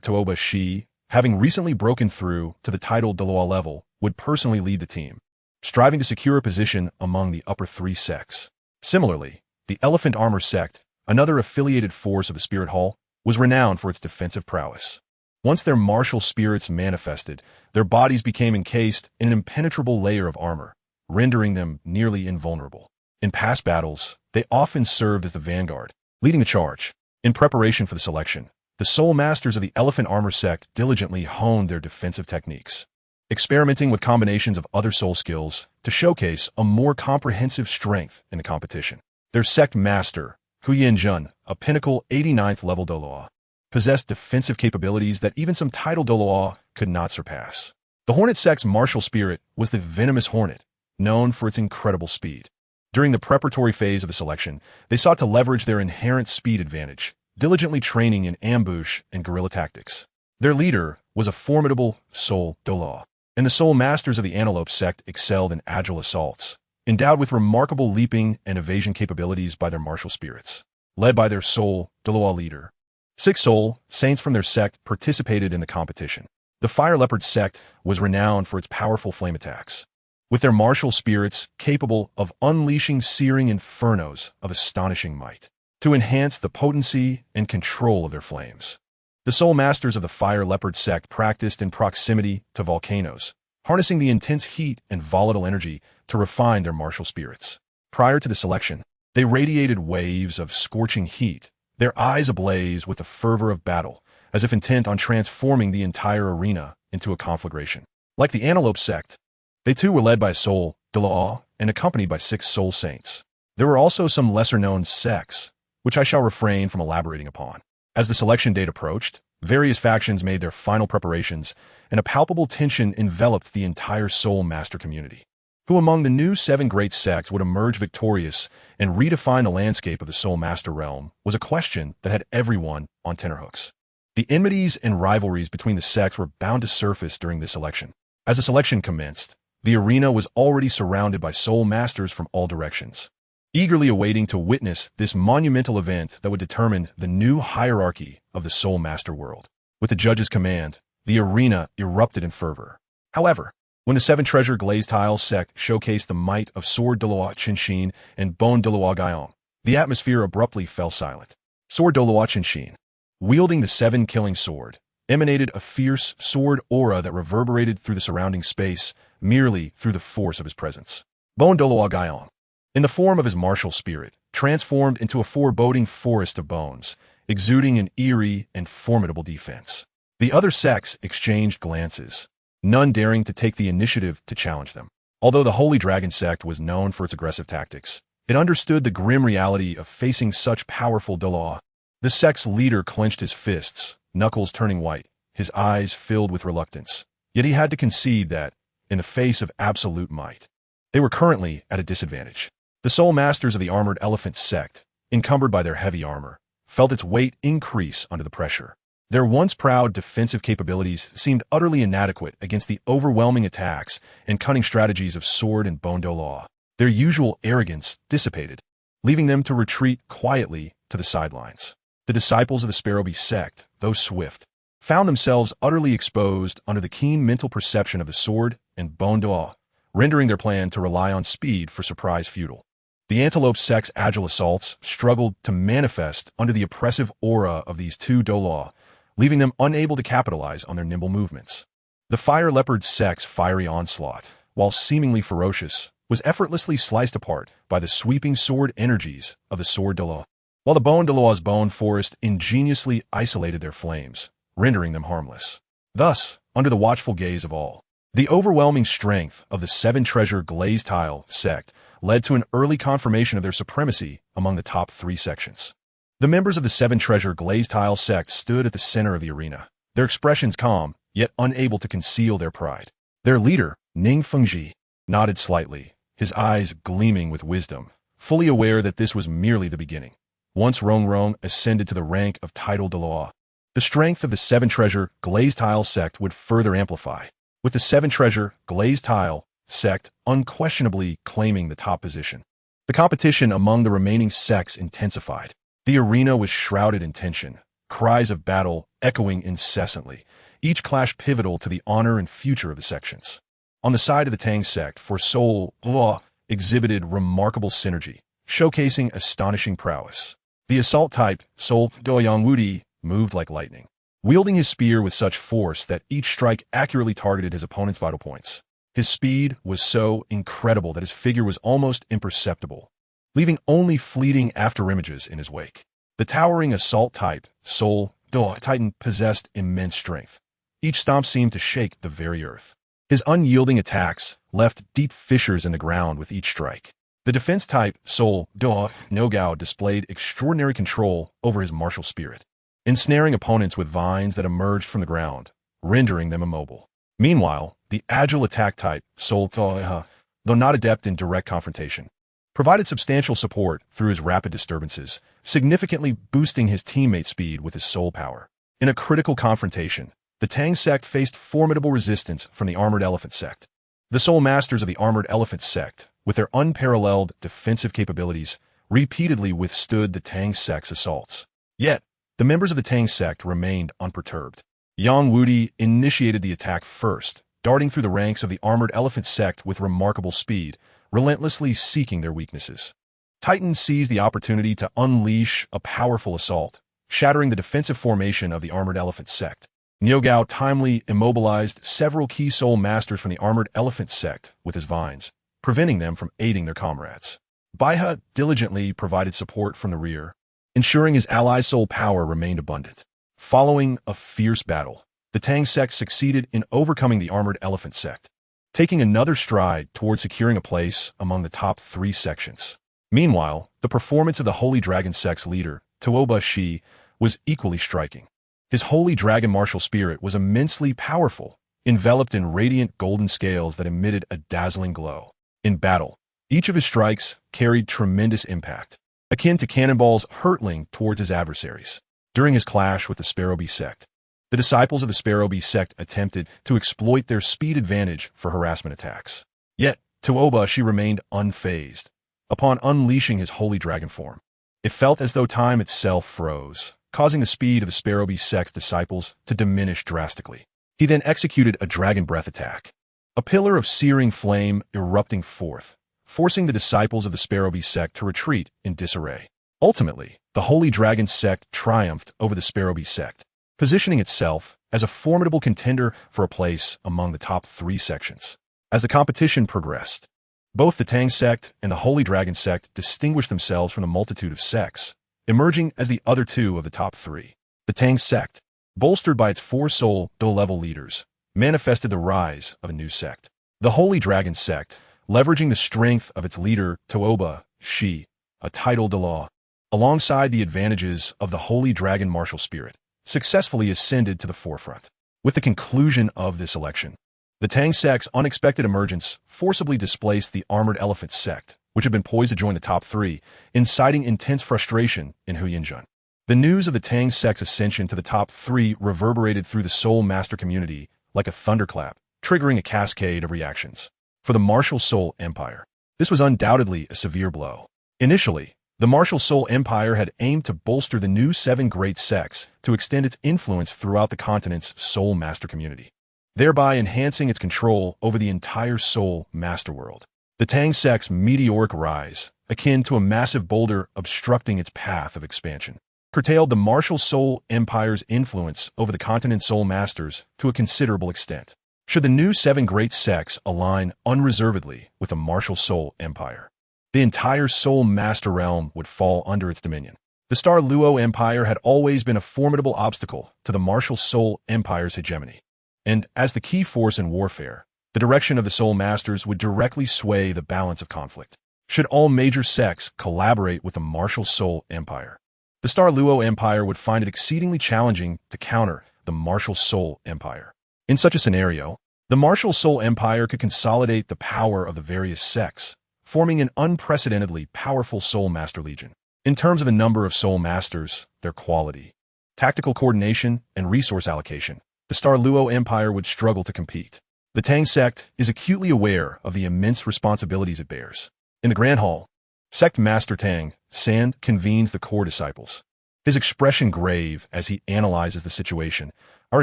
Tooba Shi, having recently broken through to the titled Douluo level, would personally lead the team, striving to secure a position among the upper 3 sects. Similarly, the Elephant Armor sect, another affiliated force of the Spirit Hall, was renowned for its defensive prowess. Once their martial spirits manifested, their bodies became encased in an impenetrable layer of armor, rendering them nearly invulnerable. In past battles, they often served as the vanguard, leading the charge. In preparation for the selection, the Soul Masters of the Elephant Armor sect diligently honed their defensive techniques, experimenting with combinations of other soul skills to showcase a more comprehensive strength in the competition. Their sect master, Huyan Jun, a pinnacle 89th level Douluo, possessed defensive capabilities that even some title Douluo could not surpass. The Hornet sect's martial spirit was the Venomous Hornet, known for its incredible speed. During the preparatory phase of the selection, they sought to leverage their inherent speed advantage, diligently training in ambush and guerrilla tactics. Their leader was a formidable Soul Douluo, and the Soul Masters of the Antelope sect excelled in agile assaults, endowed with remarkable leaping and evasion capabilities by their martial spirits. Led by their Soul Douluo leader, 6 Soul Saints from their sect participated in the competition. The Fire Leopard sect was renowned for its powerful flame attacks, with their martial spirits capable of unleashing searing infernos of astonishing might, to enhance the potency and control of their flames. The Soul Masters of the Fire Leopard sect practiced in proximity to volcanoes, harnessing the intense heat and volatile energy to refine their martial spirits. Prior to the selection, they radiated waves of scorching heat, their eyes ablaze with the fervor of battle, as if intent on transforming the entire arena into a conflagration. Like the Antelope sect, they too were led by Soul, Douluo, and accompanied by 6 soul saints. There were also some lesser-known sects, which I shall refrain from elaborating upon. As the selection date approached, various factions made their final preparations, and a palpable tension enveloped the entire Soul Master community. Who among the new 7 great sects would emerge victorious and redefine the landscape of the Soul Master realm was a question that had everyone on tenterhooks. The enmities and rivalries between the sects were bound to surface during this election. As the selection commenced, the arena was already surrounded by Soul Masters from all directions, eagerly awaiting to witness this monumental event that would determine the new hierarchy of the Soul Master world. With the judge's command, the arena erupted in fervor. However, when the 7 Treasure Glazed Tile sect showcased the might of Sword Douluo Continent and Bone Douluo Gaiong, the atmosphere abruptly fell silent. Sword Douluo Continent, wielding the 7 killing sword, emanated a fierce sword aura that reverberated through the surrounding space merely through the force of his presence. Bone Douluo Gaiong, in the form of his martial spirit, transformed into a foreboding forest of bones, exuding an eerie and formidable defense. The other sects exchanged glances, none daring to take the initiative to challenge them. Although the Holy Dragon sect was known for its aggressive tactics, it understood the grim reality of facing such powerful Douluo. The sect's leader clenched his fists, knuckles turning white, his eyes filled with reluctance. Yet he had to concede that, in the face of absolute might, they were currently at a disadvantage. The Soul Masters of the Armored Elephant sect, encumbered by their heavy armor, felt its weight increase under the pressure. Their once proud defensive capabilities seemed utterly inadequate against the overwhelming attacks and cunning strategies of Sword and Bone Douluo. Their usual arrogance dissipated, leaving them to retreat quietly to the sidelines. The disciples of the Sparrowbee sect, though swift, found themselves utterly exposed under the keen mental perception of the Sword and Bone Douluo, rendering their plan to rely on speed for surprise futile. The Antelope sect's agile assaults struggled to manifest under the oppressive aura of these 2 Douluo, leaving them unable to capitalize on their nimble movements. The Fire Leopard sect's fiery onslaught, while seemingly ferocious, was effortlessly sliced apart by the sweeping sword energies of the Sword Douluo, while the Bone Douluo's bone forest ingeniously isolated their flames, rendering them harmless. Thus, under the watchful gaze of all, the overwhelming strength of the 7 Treasure Glazed Tile sect led to an early confirmation of their supremacy among the top 3 sections. The members of the 7 Treasure Glazed Tile sect stood at the center of the arena, their expressions calm, yet unable to conceal their pride. Their leader, Ning Fengji, nodded slightly, his eyes gleaming with wisdom, fully aware that this was merely the beginning. Once Rong ascended to the rank of Title Douluo, the strength of the 7 Treasure Glazed Tile sect would further amplify, with the 7 Treasure Glazed Tile sect unquestionably claiming the top position. The competition among the remaining sects intensified. The arena was shrouded in tension, cries of battle echoing incessantly, each clash pivotal to the honor and future of the sections. On the side of the Tang sect, for Soul Douluo exhibited remarkable synergy, showcasing astonishing prowess. The assault-type Soul Doyang moved like lightning, wielding his spear with such force that each strike accurately targeted his opponent's vital points. His speed was so incredible that his figure was almost imperceptible, leaving only fleeting afterimages in his wake. The towering assault-type Soul Douluo Titan possessed immense strength. Each stomp seemed to shake the very earth. His unyielding attacks left deep fissures in the ground with each strike. The defense-type Soul Douluo Nogao displayed extraordinary control over his martial spirit, ensnaring opponents with vines that emerged from the ground, rendering them immobile. Meanwhile, the agile attack-type Soul Douluo, though not adept in direct confrontation, provided substantial support through his rapid disturbances, significantly boosting his teammate's speed with his soul power. In a critical confrontation, the Tang sect faced formidable resistance from the Armored Elephant sect. The Soul Masters of the Armored Elephant sect, with their unparalleled defensive capabilities, repeatedly withstood the Tang sect's assaults. Yet, the members of the Tang sect remained unperturbed. Yang Wudi initiated the attack first, darting through the ranks of the armored elephant sect with remarkable speed, relentlessly seeking their weaknesses. Titan seized the opportunity to unleash a powerful assault, shattering the defensive formation of the armored elephant sect. Niugao timely immobilized several key soul masters from the armored elephant sect with his vines, preventing them from aiding their comrades. Baihe diligently provided support from the rear, ensuring his allies' soul power remained abundant. Following a fierce battle, the Tang sect succeeded in overcoming the armored elephant sect, taking another stride toward securing a place among the top 3 sections. Meanwhile, the performance of the Holy Dragon sect's leader, Tuoba Shi, was equally striking. His Holy Dragon martial spirit was immensely powerful, enveloped in radiant golden scales that emitted a dazzling glow. In battle, each of his strikes carried tremendous impact, akin to cannonballs hurtling towards his adversaries. During his clash with the Sparrowbee sect, the disciples of the Sparrowbee sect attempted to exploit their speed advantage for harassment attacks. Yet, Tuoba Shi remained unfazed. Upon unleashing his Holy Dragon form, it felt as though time itself froze, causing the speed of the Sparrowbee sect's disciples to diminish drastically. He then executed a dragon breath attack, a pillar of searing flame erupting forth, forcing the disciples of the Sparrowbee sect to retreat in disarray. Ultimately, the Holy Dragon sect triumphed over the Sparrowbee sect, positioning itself as a formidable contender for a place among the top 3 sections. As the competition progressed, both the Tang sect and the Holy Dragon sect distinguished themselves from the multitude of sects, emerging as the other 2 of the top 3. The Tang sect, bolstered by its 4 soul level leaders, manifested the rise of a new sect. The Holy Dragon sect, leveraging the strength of its leader Tuoba Shi, a title de law, alongside the advantages of the Holy Dragon martial spirit, successfully ascended to the forefront. With the conclusion of this election, the Tang sect's unexpected emergence forcibly displaced the armored elephant sect, which had been poised to join the top 3, inciting intense frustration in Huyanzhen. The news of the Tang sect's ascension to the top 3 reverberated through the Soul Master community like a thunderclap, triggering a cascade of reactions. For the Martial Soul Empire, this was undoubtedly a severe blow. Initially, the Martial Soul Empire had aimed to bolster the new 7 great sects to extend its influence throughout the continent's Soul Master community, thereby enhancing its control over the entire Soul Masterworld. The Tang sect's meteoric rise, akin to a massive boulder obstructing its path of expansion, curtailed the Martial Soul Empire's influence over the continent's Soul Masters to a considerable extent. Should the new 7 great sects align unreservedly with the Martial Soul Empire, the entire Soul Master realm would fall under its dominion. The Star Luo Empire had always been a formidable obstacle to the Martial Soul Empire's hegemony, and as the key force in warfare, the direction of the Soul Masters would directly sway the balance of conflict. Should all major sects collaborate with the Martial Soul Empire, the Star Luo Empire would find it exceedingly challenging to counter the Martial Soul Empire. In such a scenario, the Martial Soul Empire could consolidate the power of the various sects, forming an unprecedentedly powerful Soul Master Legion. In terms of the number of Soul Masters, their quality, tactical coordination, and resource allocation, the Star Luo Empire would struggle to compete. The Tang sect is acutely aware of the immense responsibilities it bears. In the Grand Hall, Sect Master Tang Sand convenes the core disciples, his expression grave as he analyzes the situation. Our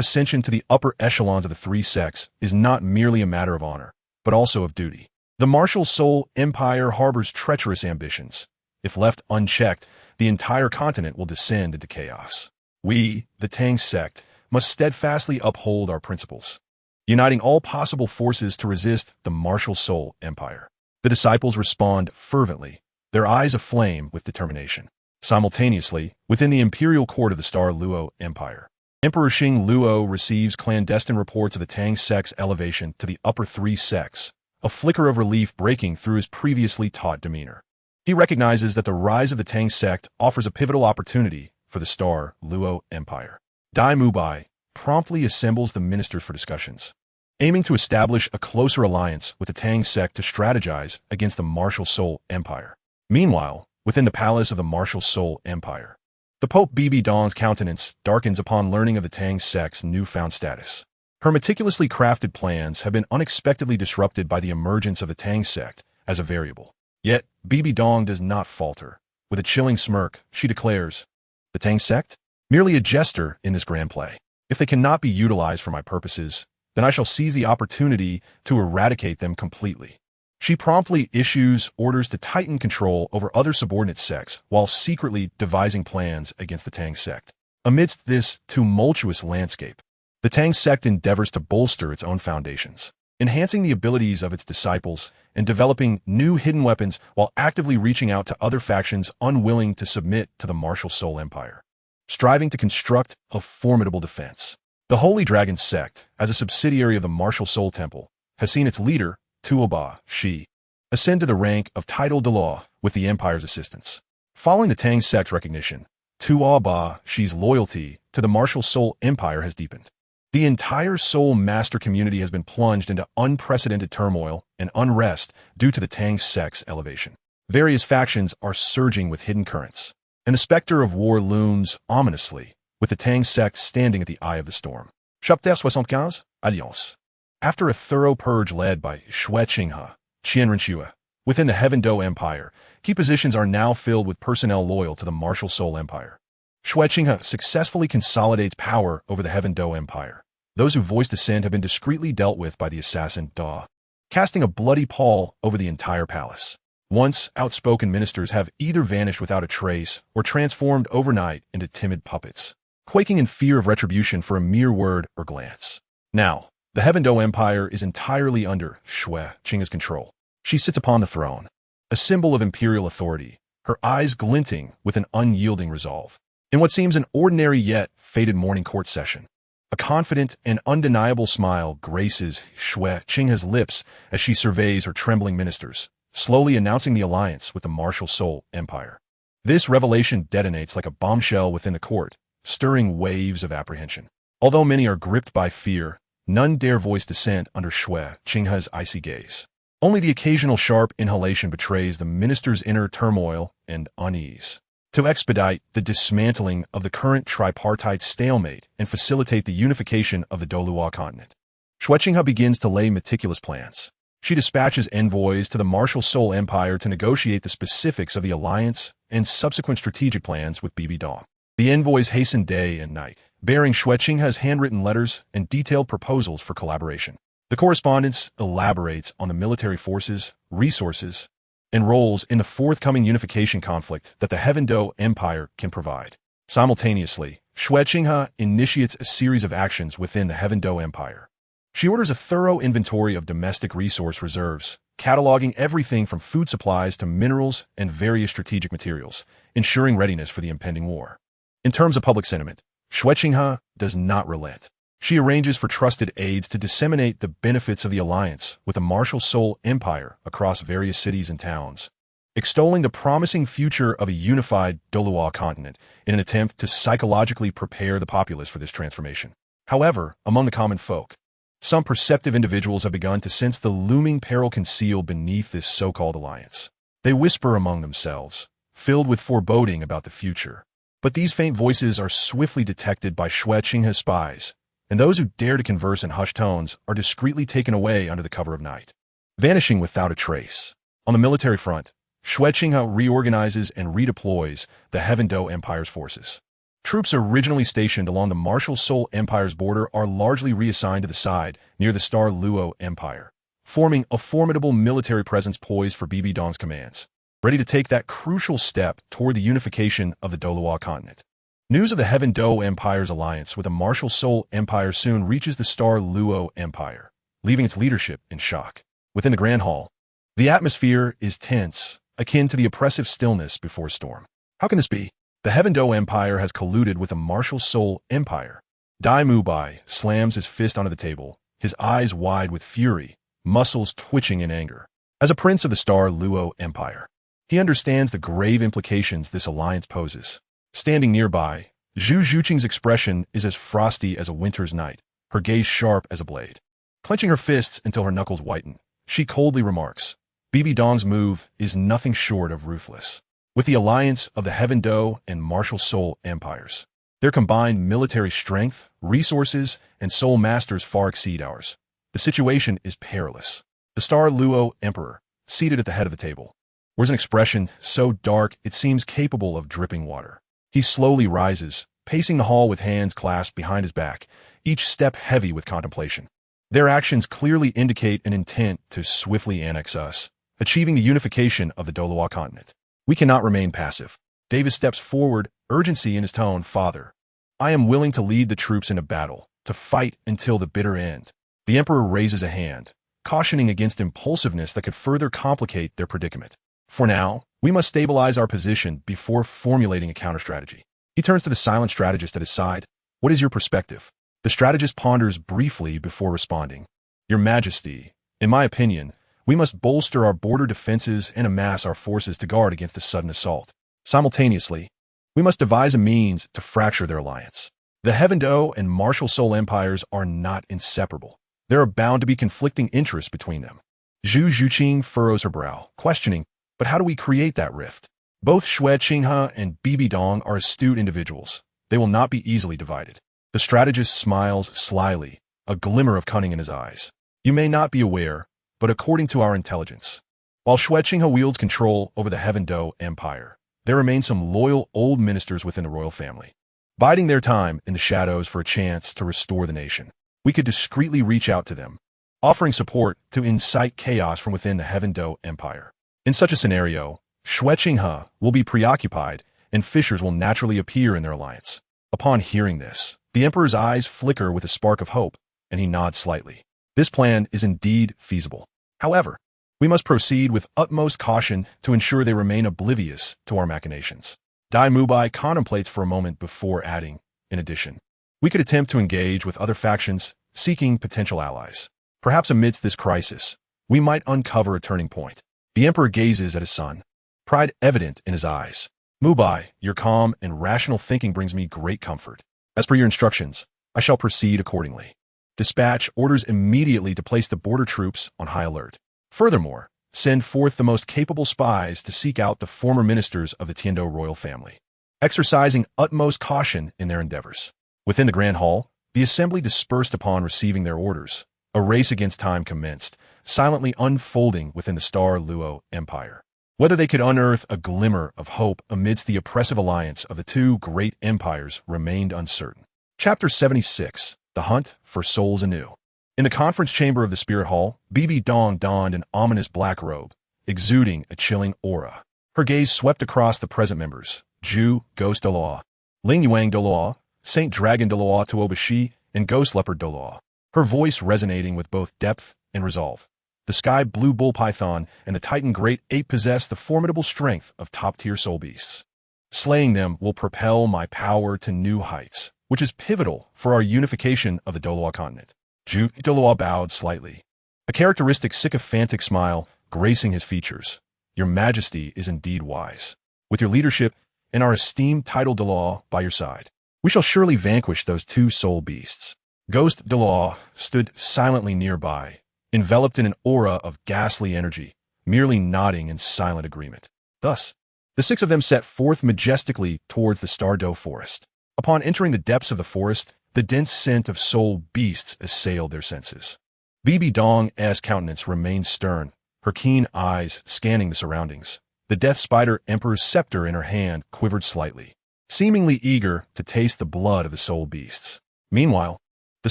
ascension to the upper echelons of the 3 sects is not merely a matter of honor, but also of duty. The Martial Soul Empire harbors treacherous ambitions. If left unchecked, the entire continent will descend into chaos. We, the Tang sect, must steadfastly uphold our principles, uniting all possible forces to resist the Martial Soul Empire. The disciples respond fervently, their eyes aflame with determination. Simultaneously, within the imperial court of the Star Luo Empire, Emperor Xing Luo receives clandestine reports of the Tang sect's elevation to the upper 3 sects, a flicker of relief breaking through his previously taut demeanor. He recognizes that the rise of the Tang sect offers a pivotal opportunity for the Star Luo Empire. Dai Mubai promptly assembles the ministers for discussions, aiming to establish a closer alliance with the Tang sect to strategize against the Martial Soul Empire. Meanwhile, within the palace of the Martial Soul Empire, the Pope Bibi Dong's countenance darkens upon learning of the Tang sect's newfound status. Her meticulously crafted plans have been unexpectedly disrupted by the emergence of the Tang sect as a variable. Yet, Bibi Dong does not falter. With a chilling smirk, she declares, "The Tang sect? Merely a jester in this grand play. If they cannot be utilized for my purposes, then I shall seize the opportunity to eradicate them completely. She promptly issues orders to tighten control over other subordinate sects while secretly devising plans against the Tang sect. Amidst this tumultuous landscape, the Tang sect endeavors to bolster its own foundations, enhancing the abilities of its disciples and developing new hidden weapons while actively reaching out to other factions unwilling to submit to the martial Soul Empire, striving to construct a formidable defense. The Holy Dragon sect, as a subsidiary of the Martial Soul Temple, has seen its leader, Tuoba Shi, ascend to the rank of title Douluo with the Empire's assistance. Following the Tang sect's recognition, Tuoba Shi's loyalty to the Martial Soul Empire has deepened. The entire Soul Master community has been plunged into unprecedented turmoil and unrest due to the Tang sect's elevation. Various factions are surging with hidden currents, and the specter of war looms ominously, with the Tang sect standing at the eye of the storm. Chapter 75, Alliance. After a thorough purge led by Xue Qinghe, Qian Renxue, within the Heaven Dou Empire, key positions are now filled with personnel loyal to the Martial Soul Empire. Xue Qinghe successfully consolidates power over the Heaven Dou Empire. Those who voiced dissent have been discreetly dealt with by the assassin Da, casting a bloody pall over the entire palace. Once outspoken ministers have either vanished without a trace or transformed overnight into timid puppets, quaking in fear of retribution for a mere word or glance. Now, the Heaven Dou Empire is entirely under Xue Qinghe's control. She sits upon the throne, a symbol of imperial authority, her eyes glinting with an unyielding resolve. In what seems an ordinary yet fated morning court session, a confident and undeniable smile graces Xue Qinghe's lips as she surveys her trembling ministers, slowly announcing the alliance with the Martial Soul Empire. This revelation detonates like a bombshell within the court, stirring waves of apprehension. Although many are gripped by fear, none dare voice dissent under Xue Qinghe's icy gaze. Only the occasional sharp inhalation betrays the minister's inner turmoil and unease. To expedite the dismantling of the current tripartite stalemate and facilitate the unification of the Douluo Continent, Xue Qinghe begins to lay meticulous plans. She dispatches envoys to the Martial Soul Empire to negotiate the specifics of the alliance and subsequent strategic plans with Bibidong. The envoys hasten day and night, bearing Xue Qinghe's handwritten letters and detailed proposals for collaboration. The correspondence elaborates on the military forces, resources, and roles in the forthcoming unification conflict that the Heaven Dou Empire can provide. Simultaneously, Xue Qinghe initiates a series of actions within the Heaven Dou Empire. She orders a thorough inventory of domestic resource reserves, cataloging everything from food supplies to minerals and various strategic materials, ensuring readiness for the impending war. In terms of public sentiment, Xue Qinghe does not relent. She arranges for trusted aides to disseminate the benefits of the alliance with the Martial Soul Empire across various cities and towns, extolling the promising future of a unified Douluo Continent in an attempt to psychologically prepare the populace for this transformation. However, among the common folk, some perceptive individuals have begun to sense the looming peril concealed beneath this so-called alliance. They whisper among themselves, filled with foreboding about the future. But these faint voices are swiftly detected by Xue Qinghe's spies, and those who dare to converse in hushed tones are discreetly taken away under the cover of night, vanishing without a trace. On the military front, Xue Qinghe reorganizes and redeploys the Heaven Dou Empire's forces. Troops originally stationed along the Martial Soul Empire's border are largely reassigned to the side near the Star Luo Empire, forming a formidable military presence poised for Bibidong's commands, ready to take that crucial step toward the unification of the Douluo Continent. News of the Heaven Dou Empire's alliance with the Martial Soul Empire soon reaches the Star Luo Empire, leaving its leadership in shock. Within the Grand Hall, the atmosphere is tense, akin to the oppressive stillness before a storm. How can this be? The Heaven Dou Empire has colluded with the Martial Soul Empire. Dai Mubai slams his fist onto the table, his eyes wide with fury, muscles twitching in anger. As a prince of the Star Luo Empire, he understands the grave implications this alliance poses. Standing nearby, Zhu Zhuqing's expression is as frosty as a winter's night, her gaze sharp as a blade. Clenching her fists until her knuckles whiten, she coldly remarks, Bibidong's move is nothing short of ruthless. With the alliance of the Heaven Dou and Martial Soul Empires, their combined military strength, resources, and soul masters far exceed ours. The situation is perilous. The Star Luo Emperor, seated at the head of the table, wears an expression so dark it seems capable of dripping water. He slowly rises, pacing the hall with hands clasped behind his back, each step heavy with contemplation. Their actions clearly indicate an intent to swiftly annex us, achieving the unification of the Douluo Continent. We cannot remain passive. Davis steps forward, urgency in his tone. Father, I am willing to lead the troops into battle, to fight until the bitter end. The Emperor raises a hand, cautioning against impulsiveness that could further complicate their predicament. For now, we must stabilize our position before formulating a counter-strategy. He turns to the silent strategist at his side. What is your perspective? The strategist ponders briefly before responding. Your Majesty, in my opinion, we must bolster our border defenses and amass our forces to guard against a sudden assault. Simultaneously, we must devise a means to fracture their alliance. The Heaven Do and martial Soul empires are not inseparable. There are bound to be conflicting interests between them. Zhu Zhuqing furrows her brow, questioning, but how do we create that rift? Both Xue Qinghe and Bibi Dong are astute individuals. They will not be easily divided. The strategist smiles slyly, a glimmer of cunning in his eyes. You may not be aware, but according to our intelligence, while Xue Qinghe wields control over the Heaven Do Empire, there remain some loyal old ministers within the royal family, biding their time in the shadows for a chance to restore the nation. We could discreetly reach out to them, offering support to incite chaos from within the Heaven Do Empire. In such a scenario, Xue Qinghe will be preoccupied, and fissures will naturally appear in their alliance. Upon hearing this, the Emperor's eyes flicker with a spark of hope, and he nods slightly. This plan is indeed feasible. However, we must proceed with utmost caution to ensure they remain oblivious to our machinations. Dai Mubai contemplates for a moment before adding, in addition, we could attempt to engage with other factions seeking potential allies. Perhaps amidst this crisis, we might uncover a turning point. The Emperor gazes at his son, pride evident in his eyes. Mubai, your calm and rational thinking brings me great comfort. As per your instructions, I shall proceed accordingly. Dispatch orders immediately to place the border troops on high alert. Furthermore, send forth the most capable spies to seek out the former ministers of the Tiando royal family, exercising utmost caution in their endeavors. Within the Grand Hall, the assembly dispersed upon receiving their orders. A race against time commenced, silently unfolding within the Star Luo Empire. Whether they could unearth a glimmer of hope amidst the oppressive alliance of the two great empires remained uncertain. Chapter 76. The Hunt for Souls Anew. In the conference chamber of the Spirit Hall, Bibi Dong donned an ominous black robe, exuding a chilling aura. Her gaze swept across the present members, Zhu, Ghost Douluo, Ling Yuang Douluo, Saint Dragon Douluo Tuobashi, and Ghost Leopard Douluo. Her voice resonating with both depth and resolve. The Sky Blue Bull Python and the Titan Great Ape possess the formidable strength of top-tier soul beasts. Slaying them will propel my power to new heights, which is pivotal for our unification of the Douluo Continent. Zhu Douluo bowed slightly, a characteristic sycophantic smile gracing his features. Your Majesty is indeed wise. With your leadership and our esteemed title Douluo by your side, we shall surely vanquish those two soul beasts. Ghost Douluo stood silently nearby, enveloped in an aura of ghastly energy, merely nodding in silent agreement. Thus, the six of them set forth majestically towards the Stardo forest. Upon entering the depths of the forest, the dense scent of soul beasts assailed their senses. Bibi Dong's countenance remained stern, her keen eyes scanning the surroundings. The Death Spider Emperor's scepter in her hand quivered slightly, seemingly eager to taste the blood of the soul beasts. Meanwhile, the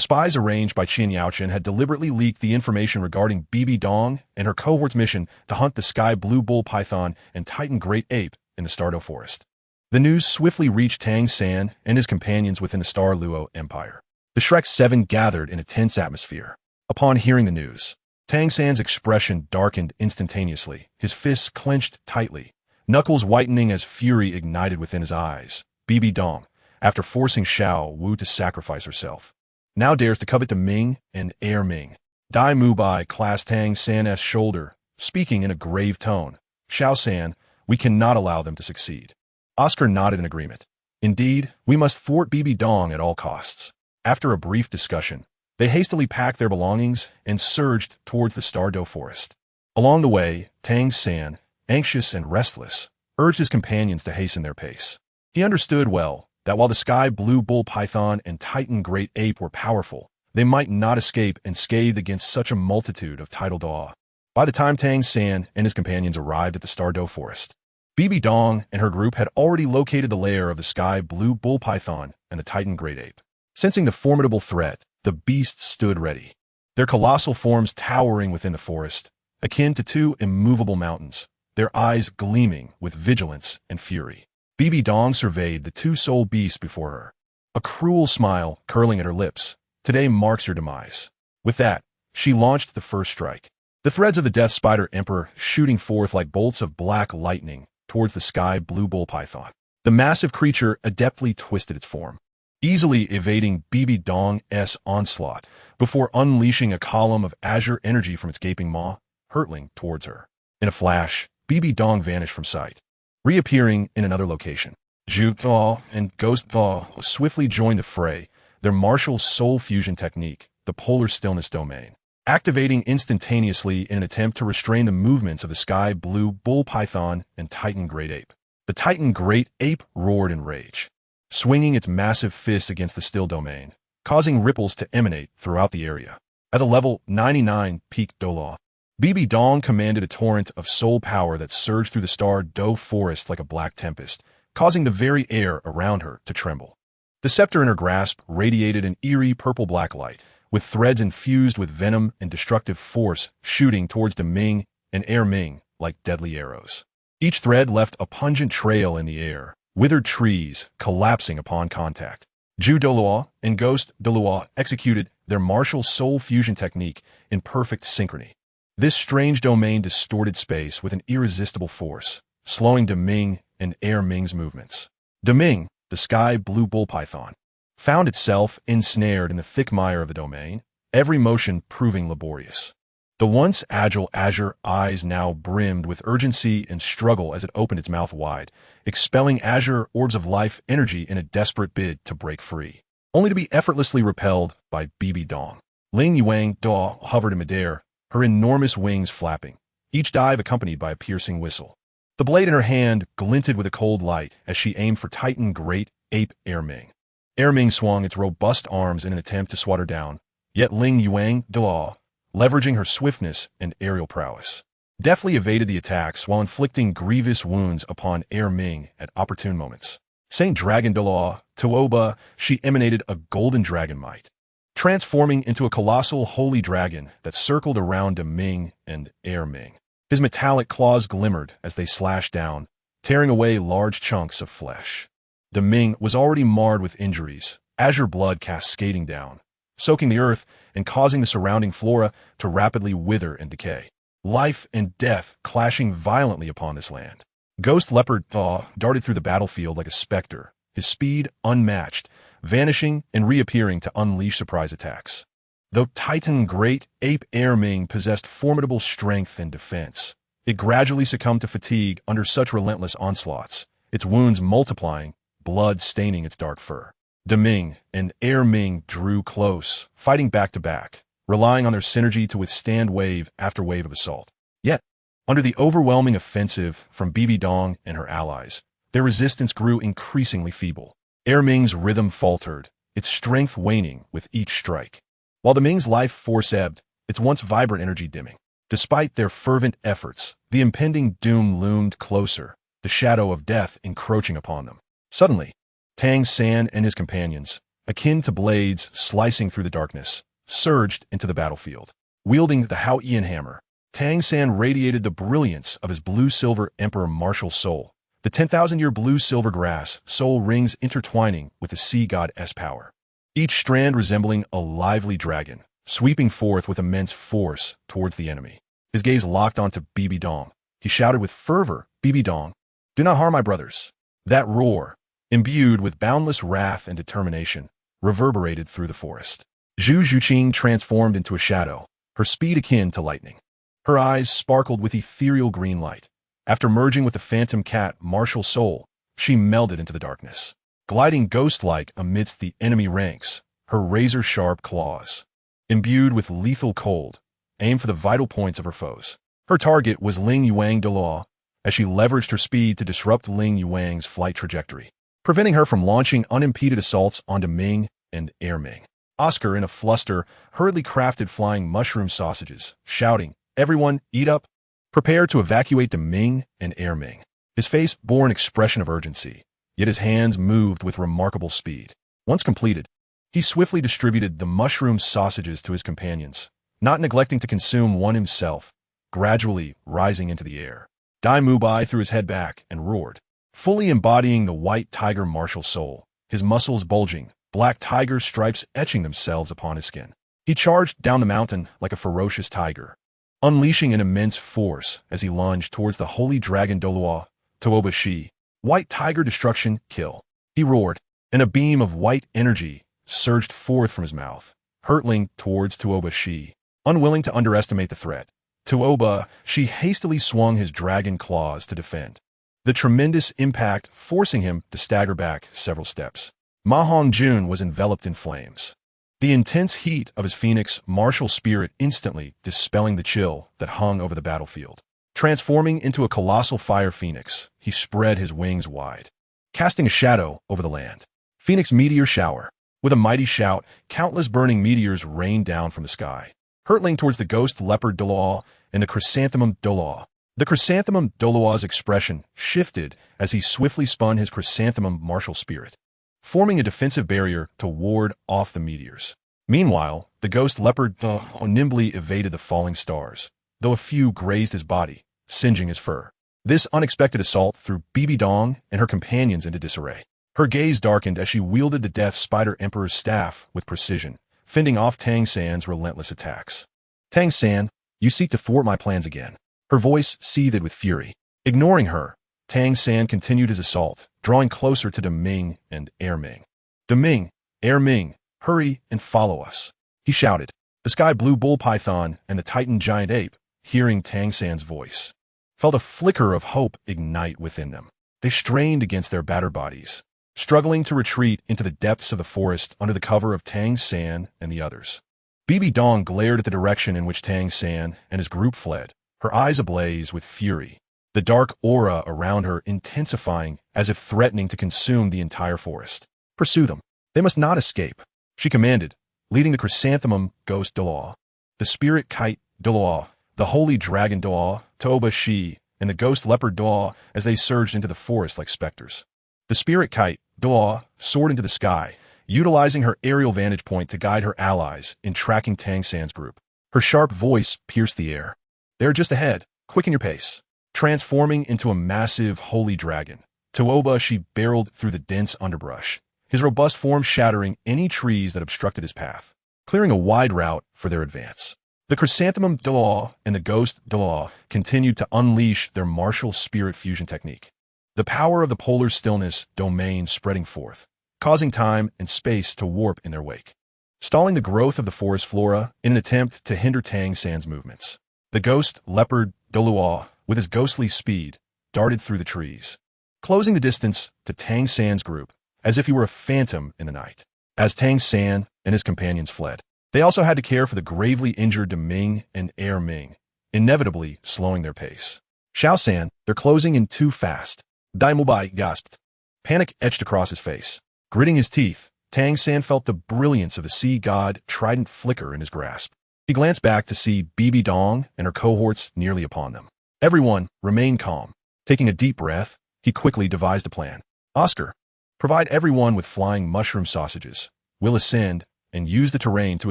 spies arranged by Qin Yaochen had deliberately leaked the information regarding Bibi Dong and her cohort's mission to hunt the Sky Blue Bull Python and Titan Great Ape in the Stardo Forest. The news swiftly reached Tang San and his companions within the Star Luo Empire. The Shrek Seven gathered in a tense atmosphere. Upon hearing the news, Tang San's expression darkened instantaneously, his fists clenched tightly, knuckles whitening as fury ignited within his eyes. Bibi Dong, after forcing Xiao Wu to sacrifice herself, now dares to covet the Ming and heir Ming. Dai Mubai clasped Tang San's shoulder, speaking in a grave tone. Xiao San, we cannot allow them to succeed. Oscar nodded in agreement. Indeed, we must thwart Bibi Dong at all costs. After a brief discussion, they hastily packed their belongings and surged towards the Stardo forest. Along the way, Tang San, anxious and restless, urged his companions to hasten their pace. He understood well that while the Sky Blue Bull Python and Titan Great Ape were powerful, they might not escape unscathed against such a multitude of tidal daw. By the time Tang San and his companions arrived at the Stardo forest, Bibi Dong and her group had already located the lair of the Sky Blue Bull Python and the Titan Great Ape. Sensing the formidable threat, the beasts stood ready. their colossal forms towering within the forest, akin to two immovable mountains, their eyes gleaming with vigilance and fury. Bibi Dong surveyed the two soul beasts before her, a cruel smile curling at her lips. Today marks your demise. With that, she launched the first strike. The threads of the Death Spider Emperor shooting forth like bolts of black lightning towards the sky blue bull python. The massive creature adeptly twisted its form, easily evading Bibi Dong's onslaught before unleashing a column of azure energy from its gaping maw, hurtling towards her. In a flash, Bibi Dong vanished from sight, reappearing in another location. Zhu Thaw and Ghost Thaw swiftly joined the fray, their martial soul fusion technique, the polar stillness domain, activating instantaneously in an attempt to restrain the movements of the sky blue bull python and Titan great ape. The Titan great ape roared in rage, swinging its massive fist against the still domain, causing ripples to emanate throughout the area. At the level 99 peak Douluo, Bibi Dong commanded a torrent of soul power that surged through the star Do forest like a black tempest, causing the very air around her to tremble. The scepter in her grasp radiated an eerie purple-black light, with threads infused with venom and destructive force shooting towards Deming and Air Ming like deadly arrows. Each thread left a pungent trail in the air, withered trees collapsing upon contact. Zhu Douluo and Ghost Douluo executed their martial soul fusion technique in perfect synchrony. This strange domain distorted space with an irresistible force, slowing Deming and Air Ming's movements. Deming, the sky blue bull python, found itself ensnared in the thick mire of the domain, every motion proving laborious. The once agile azure eyes now brimmed with urgency and struggle as it opened its mouth wide, expelling azure orbs of life energy in a desperate bid to break free, only to be effortlessly repelled by Bibi Dong. Ling Yuang Daw hovered in midair, her enormous wings flapping, each dive accompanied by a piercing whistle. The blade in her hand glinted with a cold light as she aimed for Titan great ape Air Ming. Air Ming swung its robust arms in an attempt to swat her down, yet Ling Yuang Daw, leveraging her swiftness and aerial prowess, deftly evaded the attacks while inflicting grievous wounds upon Air Ming at opportune moments. Saint Dragon Douluo, Tuoba, she emanated a golden dragon might, transforming into a colossal holy dragon that circled around Deming and Air Ming. His metallic claws glimmered as they slashed down, tearing away large chunks of flesh. Deming was already marred with injuries, azure blood cascading down, soaking the earth and causing the surrounding flora to rapidly wither and decay. Life and death clashing violently upon this land. Ghost Leopard Thaw darted through the battlefield like a specter, his speed unmatched, vanishing and reappearing to unleash surprise attacks. Though Titan great ape Air Ming possessed formidable strength and defense, it gradually succumbed to fatigue under such relentless onslaughts, its wounds multiplying, blood staining its dark fur. Deming and Air Ming drew close, fighting back to back, relying on their synergy to withstand wave after wave of assault. Yet, under the overwhelming offensive from Bibi Dong and her allies, their resistance grew increasingly feeble. Air Ming's rhythm faltered, its strength waning with each strike, while Deming's life force ebbed, its once vibrant energy dimming. Despite their fervent efforts, the impending doom loomed closer, the shadow of death encroaching upon them. Suddenly, Tang San and his companions, akin to blades slicing through the darkness, surged into the battlefield. Wielding the Hao Ian hammer, Tang San radiated the brilliance of his blue-silver emperor martial soul, the 10,000-year blue-silver grass soul rings intertwining with the sea god's power, each strand resembling a lively dragon, sweeping forth with immense force towards the enemy. His gaze locked onto Bibi Dong. He shouted with fervor, "Bibi Dong, do not harm my brothers." That roar, imbued with boundless wrath and determination, reverberated through the forest. Zhu Zhuqing transformed into a shadow, her speed akin to lightning. Her eyes sparkled with ethereal green light. After merging with the phantom cat martial soul, she melded into the darkness, gliding ghost-like amidst the enemy ranks, her razor-sharp claws, imbued with lethal cold, aimed for the vital points of her foes. Her target was Ling Yuang Daluo, as she leveraged her speed to disrupt Ling Yuang's flight trajectory, preventing her from launching unimpeded assaults onto Ming and Air Ming. Oscar, in a fluster, hurriedly crafted flying mushroom sausages, shouting, "Everyone, eat up! Prepare to evacuate the Ming and Air Ming." His face bore an expression of urgency, yet his hands moved with remarkable speed. Once completed, he swiftly distributed the mushroom sausages to his companions, not neglecting to consume one himself, gradually rising into the air. Dai Mubai threw his head back and roared, fully embodying the white tiger martial soul, his muscles bulging, black tiger stripes etching themselves upon his skin. He charged down the mountain like a ferocious tiger, unleashing an immense force as he lunged towards the holy dragon Douluo, Tooba Shi. White tiger destruction, kill. He roared, and a beam of white energy surged forth from his mouth, hurtling towards Tooba Shi. Unwilling to underestimate the threat, Tooba Shi hastily swung his dragon claws to defend, the tremendous impact forcing him to stagger back several steps. Ma Hongjun was enveloped in flames, the intense heat of his phoenix martial spirit instantly dispelling the chill that hung over the battlefield. Transforming into a colossal fire phoenix, he spread his wings wide, casting a shadow over the land. Phoenix meteor shower. With a mighty shout, countless burning meteors rained down from the sky, hurtling towards the ghost leopard Douluo and the chrysanthemum Douluo. The chrysanthemum Douluo's expression shifted as he swiftly spun his chrysanthemum martial spirit, forming a defensive barrier to ward off the meteors. Meanwhile, the ghost leopard nimbly evaded the falling stars, though a few grazed his body, singeing his fur. This unexpected assault threw Bibi Dong and her companions into disarray. Her gaze darkened as she wielded the Death Spider Emperor's staff with precision, fending off Tang San's relentless attacks. Tang San, you seek to thwart my plans again. Her voice seethed with fury. Ignoring her, Tang San continued his assault, drawing closer to Deming and Erming. Deming, Erming, hurry and follow us, he shouted. The sky blue bull python and the titan giant ape, hearing Tang San's voice, felt a flicker of hope ignite within them. They strained against their battered bodies, struggling to retreat into the depths of the forest under the cover of Tang San and the others. Bibi Dong glared at the direction in which Tang San and his group fled, her eyes ablaze with fury, the dark aura around her intensifying as if threatening to consume the entire forest. Pursue them. They must not escape, she commanded, leading the chrysanthemum ghost Douluo, the spirit kite Douluo, the holy dragon Douluo, Tooba Shi, and the ghost leopard Douluo as they surged into the forest like specters. The spirit kite, Douluo, soared into the sky, utilizing her aerial vantage point to guide her allies in tracking Tang San's group. Her sharp voice pierced the air. They're just ahead. Quicken your pace. Transforming into a massive holy dragon, Tooba Shi barreled through the dense underbrush, his robust form shattering any trees that obstructed his path, clearing a wide route for their advance. The chrysanthemum Douluo and the ghost Douluo continued to unleash their martial spirit fusion technique, the power of the polar stillness domain spreading forth, causing time and space to warp in their wake, stalling the growth of the forest flora in an attempt to hinder Tang San's movements. The ghost leopard Douluo, with his ghostly speed, darted through the trees, closing the distance to Tang San's group as if he were a phantom in the night. As Tang San and his companions fled, they also had to care for the gravely injured Deming and Erming, inevitably slowing their pace. Xiao San, they're closing in too fast. Dai Mubai gasped. Panic etched across his face. Gritting his teeth, Tang San felt the brilliance of the sea god trident flicker in his grasp. He glanced back to see Bibi Dong and her cohorts nearly upon them. Everyone remained calm. Taking a deep breath, he quickly devised a plan. Oscar, provide everyone with flying mushroom sausages. We'll ascend and use the terrain to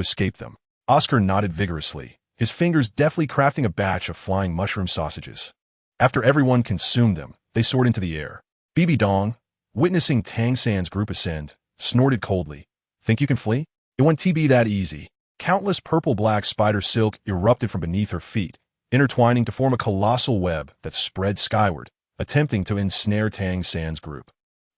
escape them. Oscar nodded vigorously, his fingers deftly crafting a batch of flying mushroom sausages. After everyone consumed them, they soared into the air. Bibi Dong, witnessing Tang San's group ascend, snorted coldly. Think you can flee? It won't be that easy. Countless purple-black spider silk erupted from beneath her feet, intertwining to form a colossal web that spread skyward, attempting to ensnare Tang San's group.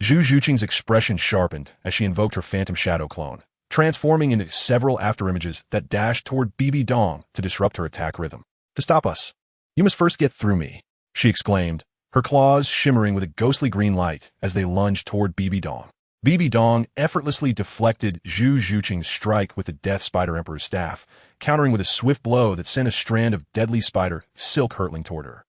Zhu Zhuqing's expression sharpened as she invoked her phantom shadow clone, transforming into several afterimages that dashed toward Bibi Dong to disrupt her attack rhythm. To stop us, you must first get through me, she exclaimed, her claws shimmering with a ghostly green light as they lunged toward Bibi Dong. Bibi Dong effortlessly deflected Zhu Zhuqing's strike with the Death Spider Emperor's staff, countering with a swift blow that sent a strand of deadly spider silk hurtling toward her.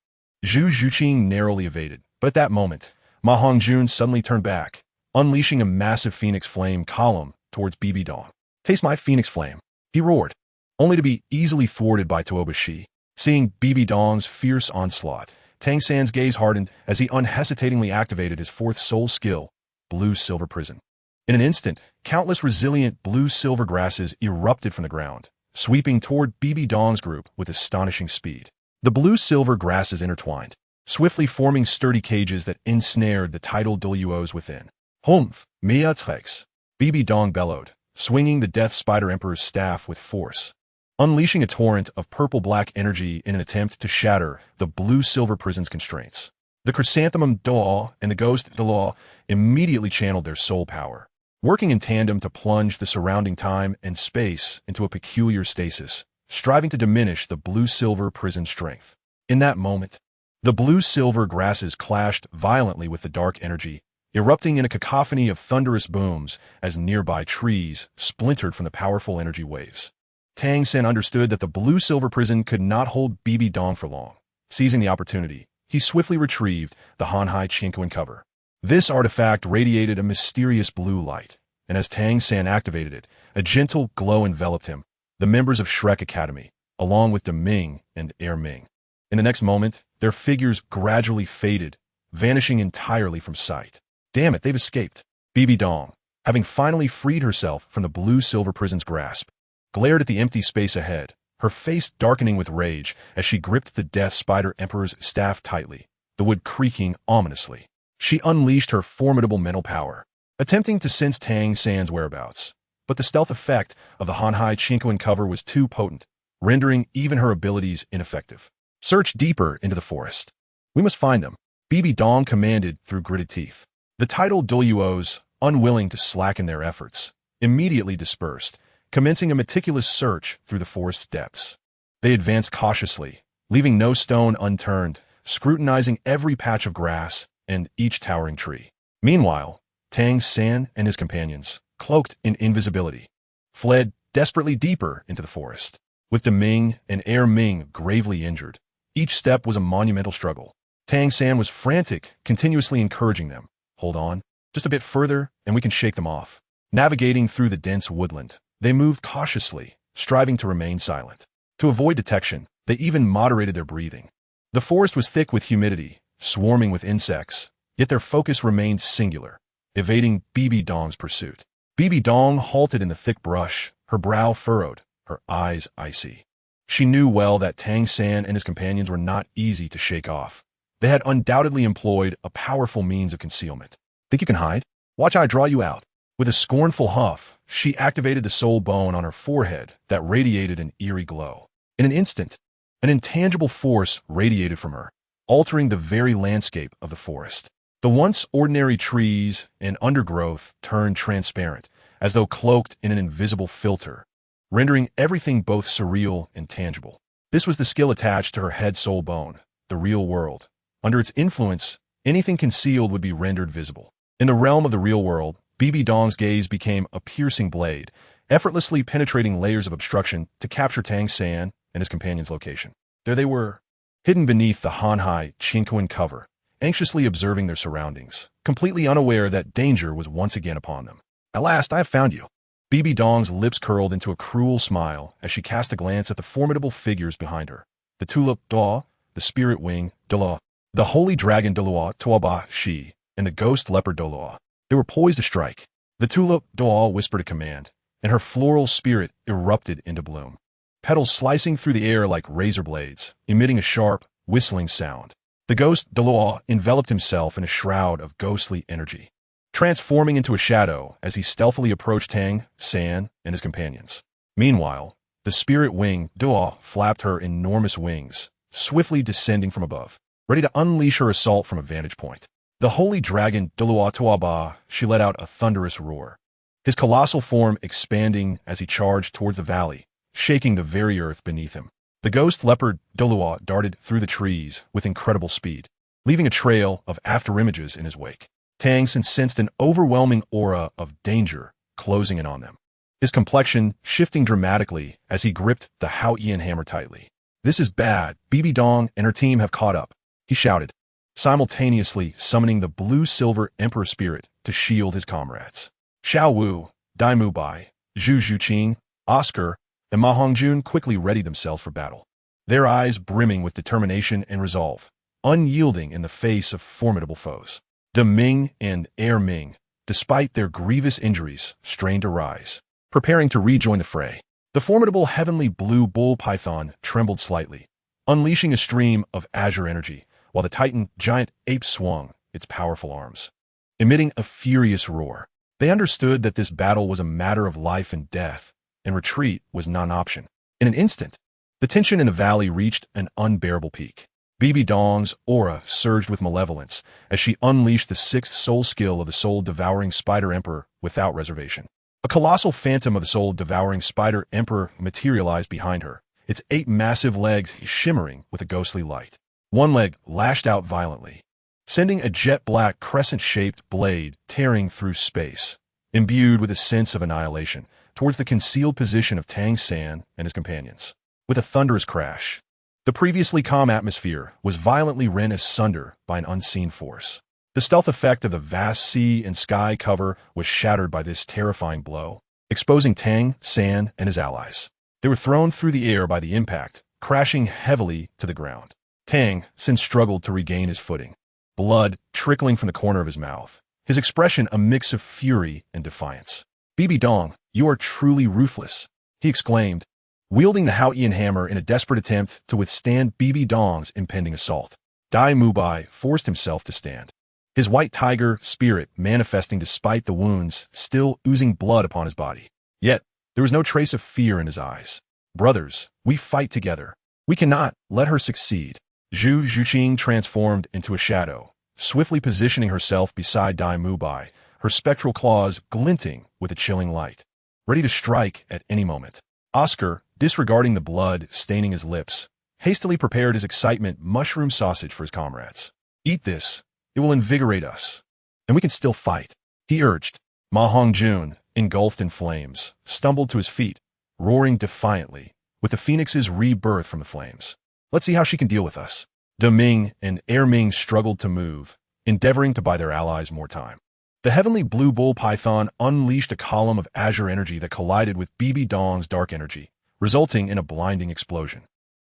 Zhu Zhuqing narrowly evaded, but at that moment, Ma Hongjun suddenly turned back, unleashing a massive phoenix flame column towards Bibi Dong. Taste my phoenix flame, he roared, only to be easily thwarted by Tooba Shi. Seeing Bibi Dong's fierce onslaught, Tang San's gaze hardened as he unhesitatingly activated his fourth soul skill, Blue-Silver Prison. In an instant, countless resilient blue-silver grasses erupted from the ground, sweeping toward BB Dong's group with astonishing speed. The blue-silver grasses intertwined, swiftly forming sturdy cages that ensnared the tidal Douluos within. Humph, Mia Trex, BB Dong bellowed, swinging the Death Spider Emperor's staff with force, unleashing a torrent of purple-black energy in an attempt to shatter the blue-silver prison's constraints. The chrysanthemum Douluo and the ghost Douluo immediately channeled their soul power, working in tandem to plunge the surrounding time and space into a peculiar stasis, striving to diminish the blue-silver prison's strength. In that moment, the blue-silver grasses clashed violently with the dark energy, erupting in a cacophony of thunderous booms as nearby trees splintered from the powerful energy waves. Tang Sen understood that the blue-silver prison could not hold BB Dong for long. Seizing the opportunity, he swiftly retrieved the Hanhai Chinkuan cover. This artifact radiated a mysterious blue light, and as Tang San activated it, a gentle glow enveloped him, the members of Shrek Academy, along with De Ming and Air Ming. In the next moment, their figures gradually faded, vanishing entirely from sight. Damn it, they've escaped. BB Dong, having finally freed herself from the blue-silver prison's grasp, glared at the empty space ahead, her face darkening with rage as she gripped the Death Spider Emperor's staff tightly, the wood creaking ominously. She unleashed her formidable mental power, attempting to sense Tang San's whereabouts. But the stealth effect of the Hanhai Chinkuan cover was too potent, rendering even her abilities ineffective. Search deeper into the forest. We must find them, BB Dong commanded through gritted teeth. The tidal Douluos, unwilling to slacken their efforts, immediately dispersed, commencing a meticulous search through the forest's depths. They advanced cautiously, leaving no stone unturned, scrutinizing every patch of grass and each towering tree. Meanwhile, Tang San and his companions, cloaked in invisibility, fled desperately deeper into the forest. With De Ming and Air Ming gravely injured, each step was a monumental struggle. Tang San was frantic, continuously encouraging them. Hold on, just a bit further, and we can shake them off. Navigating through the dense woodland, they moved cautiously, striving to remain silent. To avoid detection, they even moderated their breathing. The forest was thick with humidity, swarming with insects, yet their focus remained singular, evading BB Dong's pursuit. BB Dong halted in the thick brush, her brow furrowed, her eyes icy. She knew well that Tang San and his companions were not easy to shake off. They had undoubtedly employed a powerful means of concealment. Think you can hide? Watch I draw you out. With a scornful huff, she activated the soul bone on her forehead that radiated an eerie glow. In an instant, an intangible force radiated from her, altering the very landscape of the forest. The once ordinary trees and undergrowth turned transparent, as though cloaked in an invisible filter, rendering everything both surreal and tangible. This was the skill attached to her head soul bone, the real world. Under its influence, anything concealed would be rendered visible. In the realm of the real world, BB Dong's gaze became a piercing blade, effortlessly penetrating layers of obstruction to capture Tang San and his companion's location. There they were, hidden beneath the Hanhai Chinkuan cover, anxiously observing their surroundings, completely unaware that danger was once again upon them. At last, I have found you. BB Dong's lips curled into a cruel smile as she cast a glance at the formidable figures behind her. The tulip Douluo, the spirit wing Douluo, the holy dragon Douluo Tuaba Shi, and the ghost leopard Douluo. They were poised to strike. The tulip Douluo whispered a command, and her floral spirit erupted into bloom, petals slicing through the air like razor blades, emitting a sharp, whistling sound. The ghost Douluo enveloped himself in a shroud of ghostly energy, transforming into a shadow as he stealthily approached Tang San and his companions. Meanwhile, the spirit wing Douluo flapped her enormous wings, swiftly descending from above, ready to unleash her assault from a vantage point. The holy dragon Douluo Tuaba, she let out a thunderous roar, his colossal form expanding as he charged towards the valley, shaking the very earth beneath him. The ghost leopard Douluo darted through the trees with incredible speed, leaving a trail of afterimages in his wake. Tang San sensed an overwhelming aura of danger closing in on them, his complexion shifting dramatically as he gripped the Hao Ian hammer tightly. This is bad. BB Dong and her team have caught up, he shouted, simultaneously summoning the blue-silver emperor spirit to shield his comrades. Xiao Wu, Dai Mu Bai, Zhu Zhuqing, Oscar, and Ma Hongjun quickly readied themselves for battle, their eyes brimming with determination and resolve, unyielding in the face of formidable foes. De Ming and Air Ming, despite their grievous injuries, strained to rise, preparing to rejoin the fray. The formidable heavenly blue bull python trembled slightly, unleashing a stream of azure energy, while the titan giant ape swung its powerful arms, emitting a furious roar. They understood that this battle was a matter of life and death, and retreat was not an option. In an instant, the tension in the valley reached an unbearable peak. Bibi Dong's aura surged with malevolence as she unleashed the sixth soul skill of the soul-devouring Spider Emperor without reservation. A colossal phantom of the soul-devouring Spider Emperor materialized behind her, its 8 massive legs shimmering with a ghostly light. One leg lashed out violently, sending a jet-black crescent-shaped blade tearing through space, imbued with a sense of annihilation, towards the concealed position of Tang San and his companions. With a thunderous crash, the previously calm atmosphere was violently rent asunder by an unseen force. The stealth effect of the vast sea and sky cover was shattered by this terrifying blow, exposing Tang San and his allies. They were thrown through the air by the impact, crashing heavily to the ground. Tang San struggled to regain his footing, blood trickling from the corner of his mouth, his expression a mix of fury and defiance. "Bibi Dong, you are truly ruthless," he exclaimed, wielding the Haotian hammer in a desperate attempt to withstand Bibi Dong's impending assault. Dai Mubai forced himself to stand, his white tiger spirit manifesting despite the wounds still oozing blood upon his body. Yet, there was no trace of fear in his eyes. "Brothers, we fight together. We cannot let her succeed." Zhu Zhuqing transformed into a shadow, swiftly positioning herself beside Dai Mubai, her spectral claws glinting with a chilling light, ready to strike at any moment. Oscar, disregarding the blood staining his lips, hastily prepared his excitement mushroom sausage for his comrades. "Eat this. It will invigorate us, and we can still fight," he urged. Ma Hongjun, engulfed in flames, stumbled to his feet, roaring defiantly, with the phoenix's rebirth from the flames. "Let's see how she can deal with us." De Ming and Air Ming struggled to move, endeavoring to buy their allies more time. The heavenly blue bull python unleashed a column of azure energy that collided with Bibi Dong's dark energy, resulting in a blinding explosion.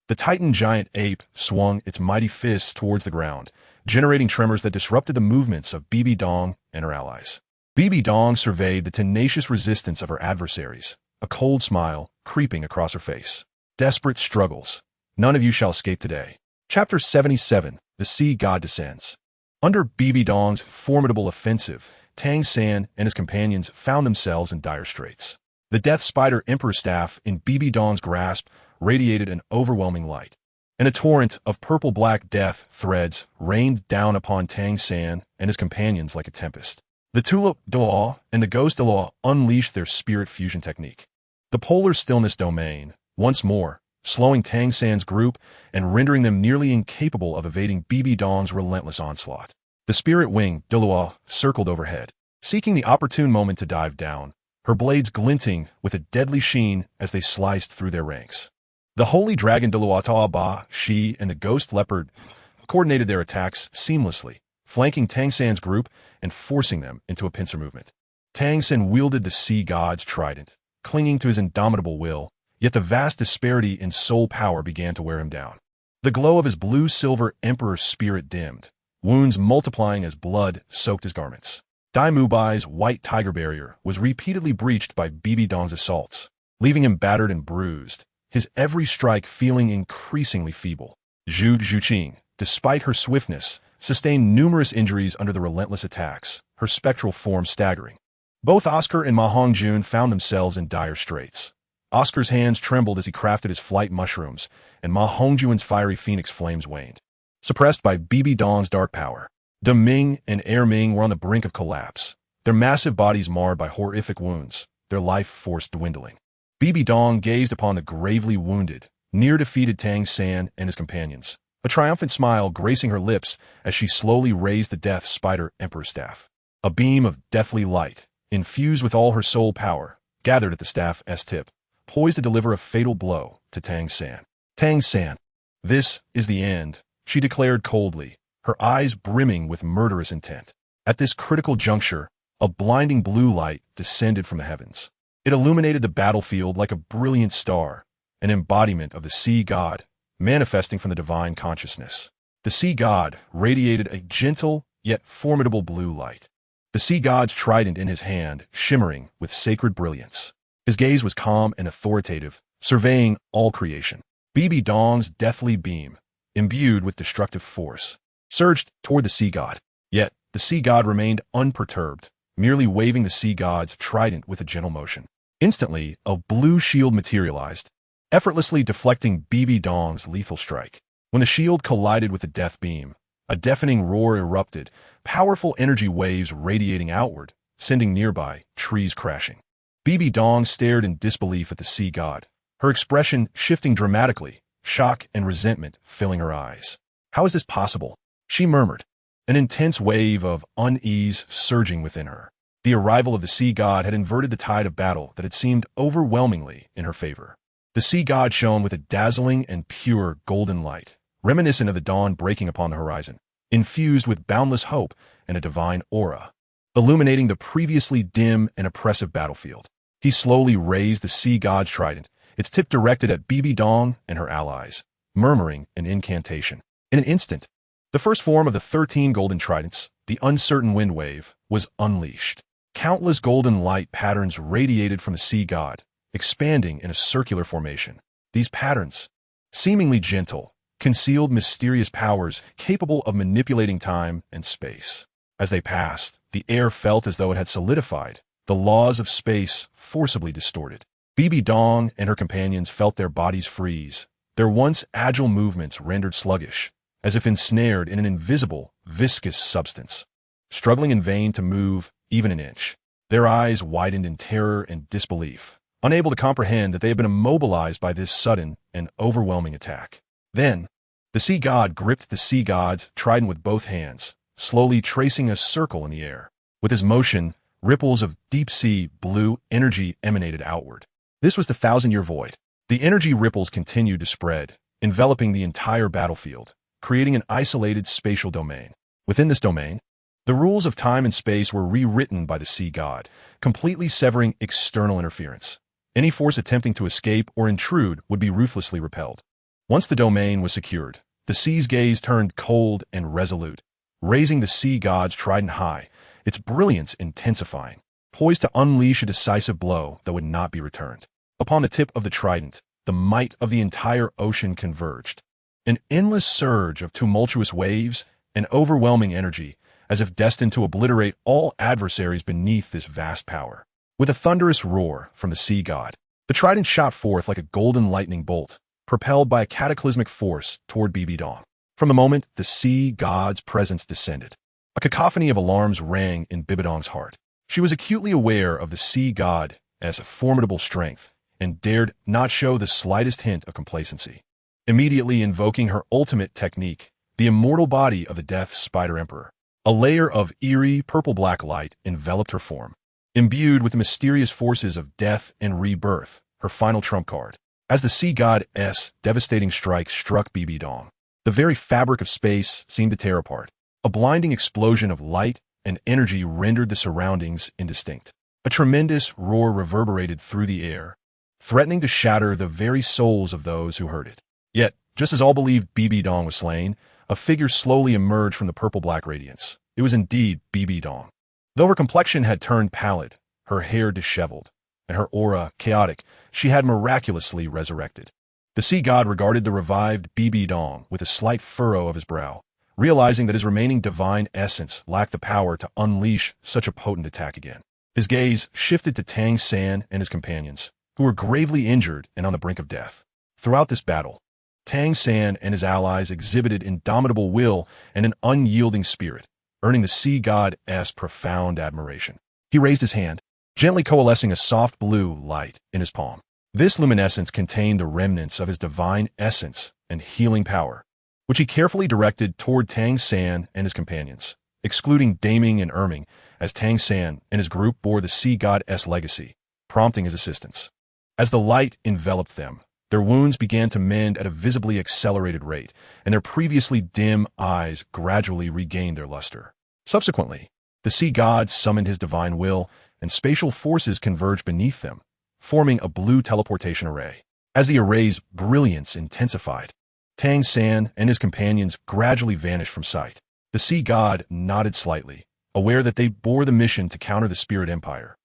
The titan giant ape swung its mighty fists towards the ground, generating tremors that disrupted the movements of Bibi Dong and her allies. Bibi Dong surveyed the tenacious resistance of her adversaries, a cold smile creeping across her face. Desperate struggles. None of you shall escape today. Chapter 77, The Sea God Descends. Under Bibi Dong's formidable offensive, Tang San and his companions found themselves in dire straits. The Death Spider Emperor staff in Bibi Dong's grasp radiated an overwhelming light, and a torrent of purple-black death threads rained down upon Tang San and his companions like a tempest. The Tulip Douluo and the Ghost Douluo unleashed their spirit fusion technique. The polar stillness domain, once more, slowing Tang San's group and rendering them nearly incapable of evading Bibi Dong's relentless onslaught. The spirit wing, Douluo, circled overhead, seeking the opportune moment to dive down, her blades glinting with a deadly sheen as they sliced through their ranks. The holy dragon Douluo Ba, Shi, and the ghost leopard coordinated their attacks seamlessly, flanking Tang San's group and forcing them into a pincer movement. Tang San wielded the sea god's trident, clinging to his indomitable will, yet the vast disparity in soul power began to wear him down. The glow of his blue-silver emperor spirit dimmed, wounds multiplying as blood soaked his garments. Dai Mubai's white tiger barrier was repeatedly breached by Bibi Dong's assaults, leaving him battered and bruised, his every strike feeling increasingly feeble. Zhu Zhuqing, despite her swiftness, sustained numerous injuries under the relentless attacks, her spectral form staggering. Both Oscar and Ma Hongjun found themselves in dire straits. Oscar's hands trembled as he crafted his flight mushrooms, and Ma Hongjun's fiery phoenix flames waned. Suppressed by Bibi Dong's dark power, De Ming and Air Ming were on the brink of collapse, their massive bodies marred by horrific wounds, their life force dwindling. Bibi Dong gazed upon the gravely wounded, near-defeated Tang San and his companions, a triumphant smile gracing her lips as she slowly raised the Death Spider Emperor staff. A beam of deathly light, infused with all her soul power, gathered at the staff's tip, poised to deliver a fatal blow to Tang San. "Tang San, this is the end," she declared coldly, her eyes brimming with murderous intent. At this critical juncture, a blinding blue light descended from the heavens. It illuminated the battlefield like a brilliant star, an embodiment of the sea god, manifesting from the divine consciousness. The sea god radiated a gentle yet formidable blue light, the sea god's trident in his hand shimmering with sacred brilliance. His gaze was calm and authoritative, surveying all creation. BB Dong's deathly beam, imbued with destructive force, surged toward the sea god. Yet, the sea god remained unperturbed, merely waving the sea god's trident with a gentle motion. Instantly, a blue shield materialized, effortlessly deflecting BB Dong's lethal strike. When the shield collided with the death beam, a deafening roar erupted, powerful energy waves radiating outward, sending nearby trees crashing. BB Dong stared in disbelief at the sea god, her expression shifting dramatically, shock and resentment filling her eyes. "How is this possible?" she murmured, an intense wave of unease surging within her. The arrival of the sea god had inverted the tide of battle that had seemed overwhelmingly in her favor. The sea god shone with a dazzling and pure golden light, reminiscent of the dawn breaking upon the horizon, infused with boundless hope and a divine aura, illuminating the previously dim and oppressive battlefield. He slowly raised the sea god's trident, its tip directed at BB Dong and her allies, murmuring an incantation. In an instant, the first form of the 13 golden tridents, the uncertain wind wave, was unleashed. Countless golden light patterns radiated from the sea god, expanding in a circular formation. These patterns, seemingly gentle, concealed mysterious powers capable of manipulating time and space. As they passed, the air felt as though it had solidified, the laws of space forcibly distorted. BB Dong and her companions felt their bodies freeze, their once agile movements rendered sluggish, as if ensnared in an invisible, viscous substance. Struggling in vain to move even an inch, their eyes widened in terror and disbelief, unable to comprehend that they had been immobilized by this sudden and overwhelming attack. Then, the sea god gripped the sea god's trident with both hands, slowly tracing a circle in the air. With his motion, ripples of deep-sea blue energy emanated outward. This was the thousand-year void. The energy ripples continued to spread, enveloping the entire battlefield, creating an isolated spatial domain. Within this domain, the rules of time and space were rewritten by the sea god, completely severing external interference. Any force attempting to escape or intrude would be ruthlessly repelled. Once the domain was secured, the sea's gaze turned cold and resolute, raising the sea god's trident high, its brilliance intensifying, poised to unleash a decisive blow that would not be returned. Upon the tip of the trident, the might of the entire ocean converged. An endless surge of tumultuous waves and overwhelming energy, as if destined to obliterate all adversaries beneath this vast power. With a thunderous roar from the sea god, the trident shot forth like a golden lightning bolt, propelled by a cataclysmic force toward BB Dong. From the moment the sea god's presence descended, a cacophony of alarms rang in BB Dong's heart. She was acutely aware of the sea god as a formidable strength and dared not show the slightest hint of complacency. Immediately invoking her ultimate technique, the immortal body of the Death Spider Emperor, a layer of eerie purple-black light enveloped her form. Imbued with the mysterious forces of death and rebirth, her final trump card. As the sea god's devastating strike struck BB Dong, the very fabric of space seemed to tear apart. A blinding explosion of light and energy rendered the surroundings indistinct. A tremendous roar reverberated through the air, threatening to shatter the very souls of those who heard it. Yet, just as all believed BB Dong was slain, a figure slowly emerged from the purple-black radiance. It was indeed BB Dong. Though her complexion had turned pallid, her hair disheveled, and her aura chaotic, she had miraculously resurrected. The sea god regarded the revived BB Dong with a slight furrow of his brow, realizing that his remaining divine essence lacked the power to unleash such a potent attack again. His gaze shifted to Tang San and his companions, who were gravely injured and on the brink of death. Throughout this battle, Tang San and his allies exhibited indomitable will and an unyielding spirit, earning the sea god's profound admiration. He raised his hand, gently coalescing a soft blue light in his palm. This luminescence contained the remnants of his divine essence and healing power, which he carefully directed toward Tang San and his companions, excluding Daming and Erming, as Tang San and his group bore the sea god's legacy, prompting his assistance. As the light enveloped them, their wounds began to mend at a visibly accelerated rate, and their previously dim eyes gradually regained their luster. Subsequently, the sea god summoned his divine will, and spatial forces converged beneath them, forming a blue teleportation array. As the array's brilliance intensified, Tang San and his companions gradually vanished from sight. The sea god nodded slightly, aware that they bore the mission to counter the Spirit Empire.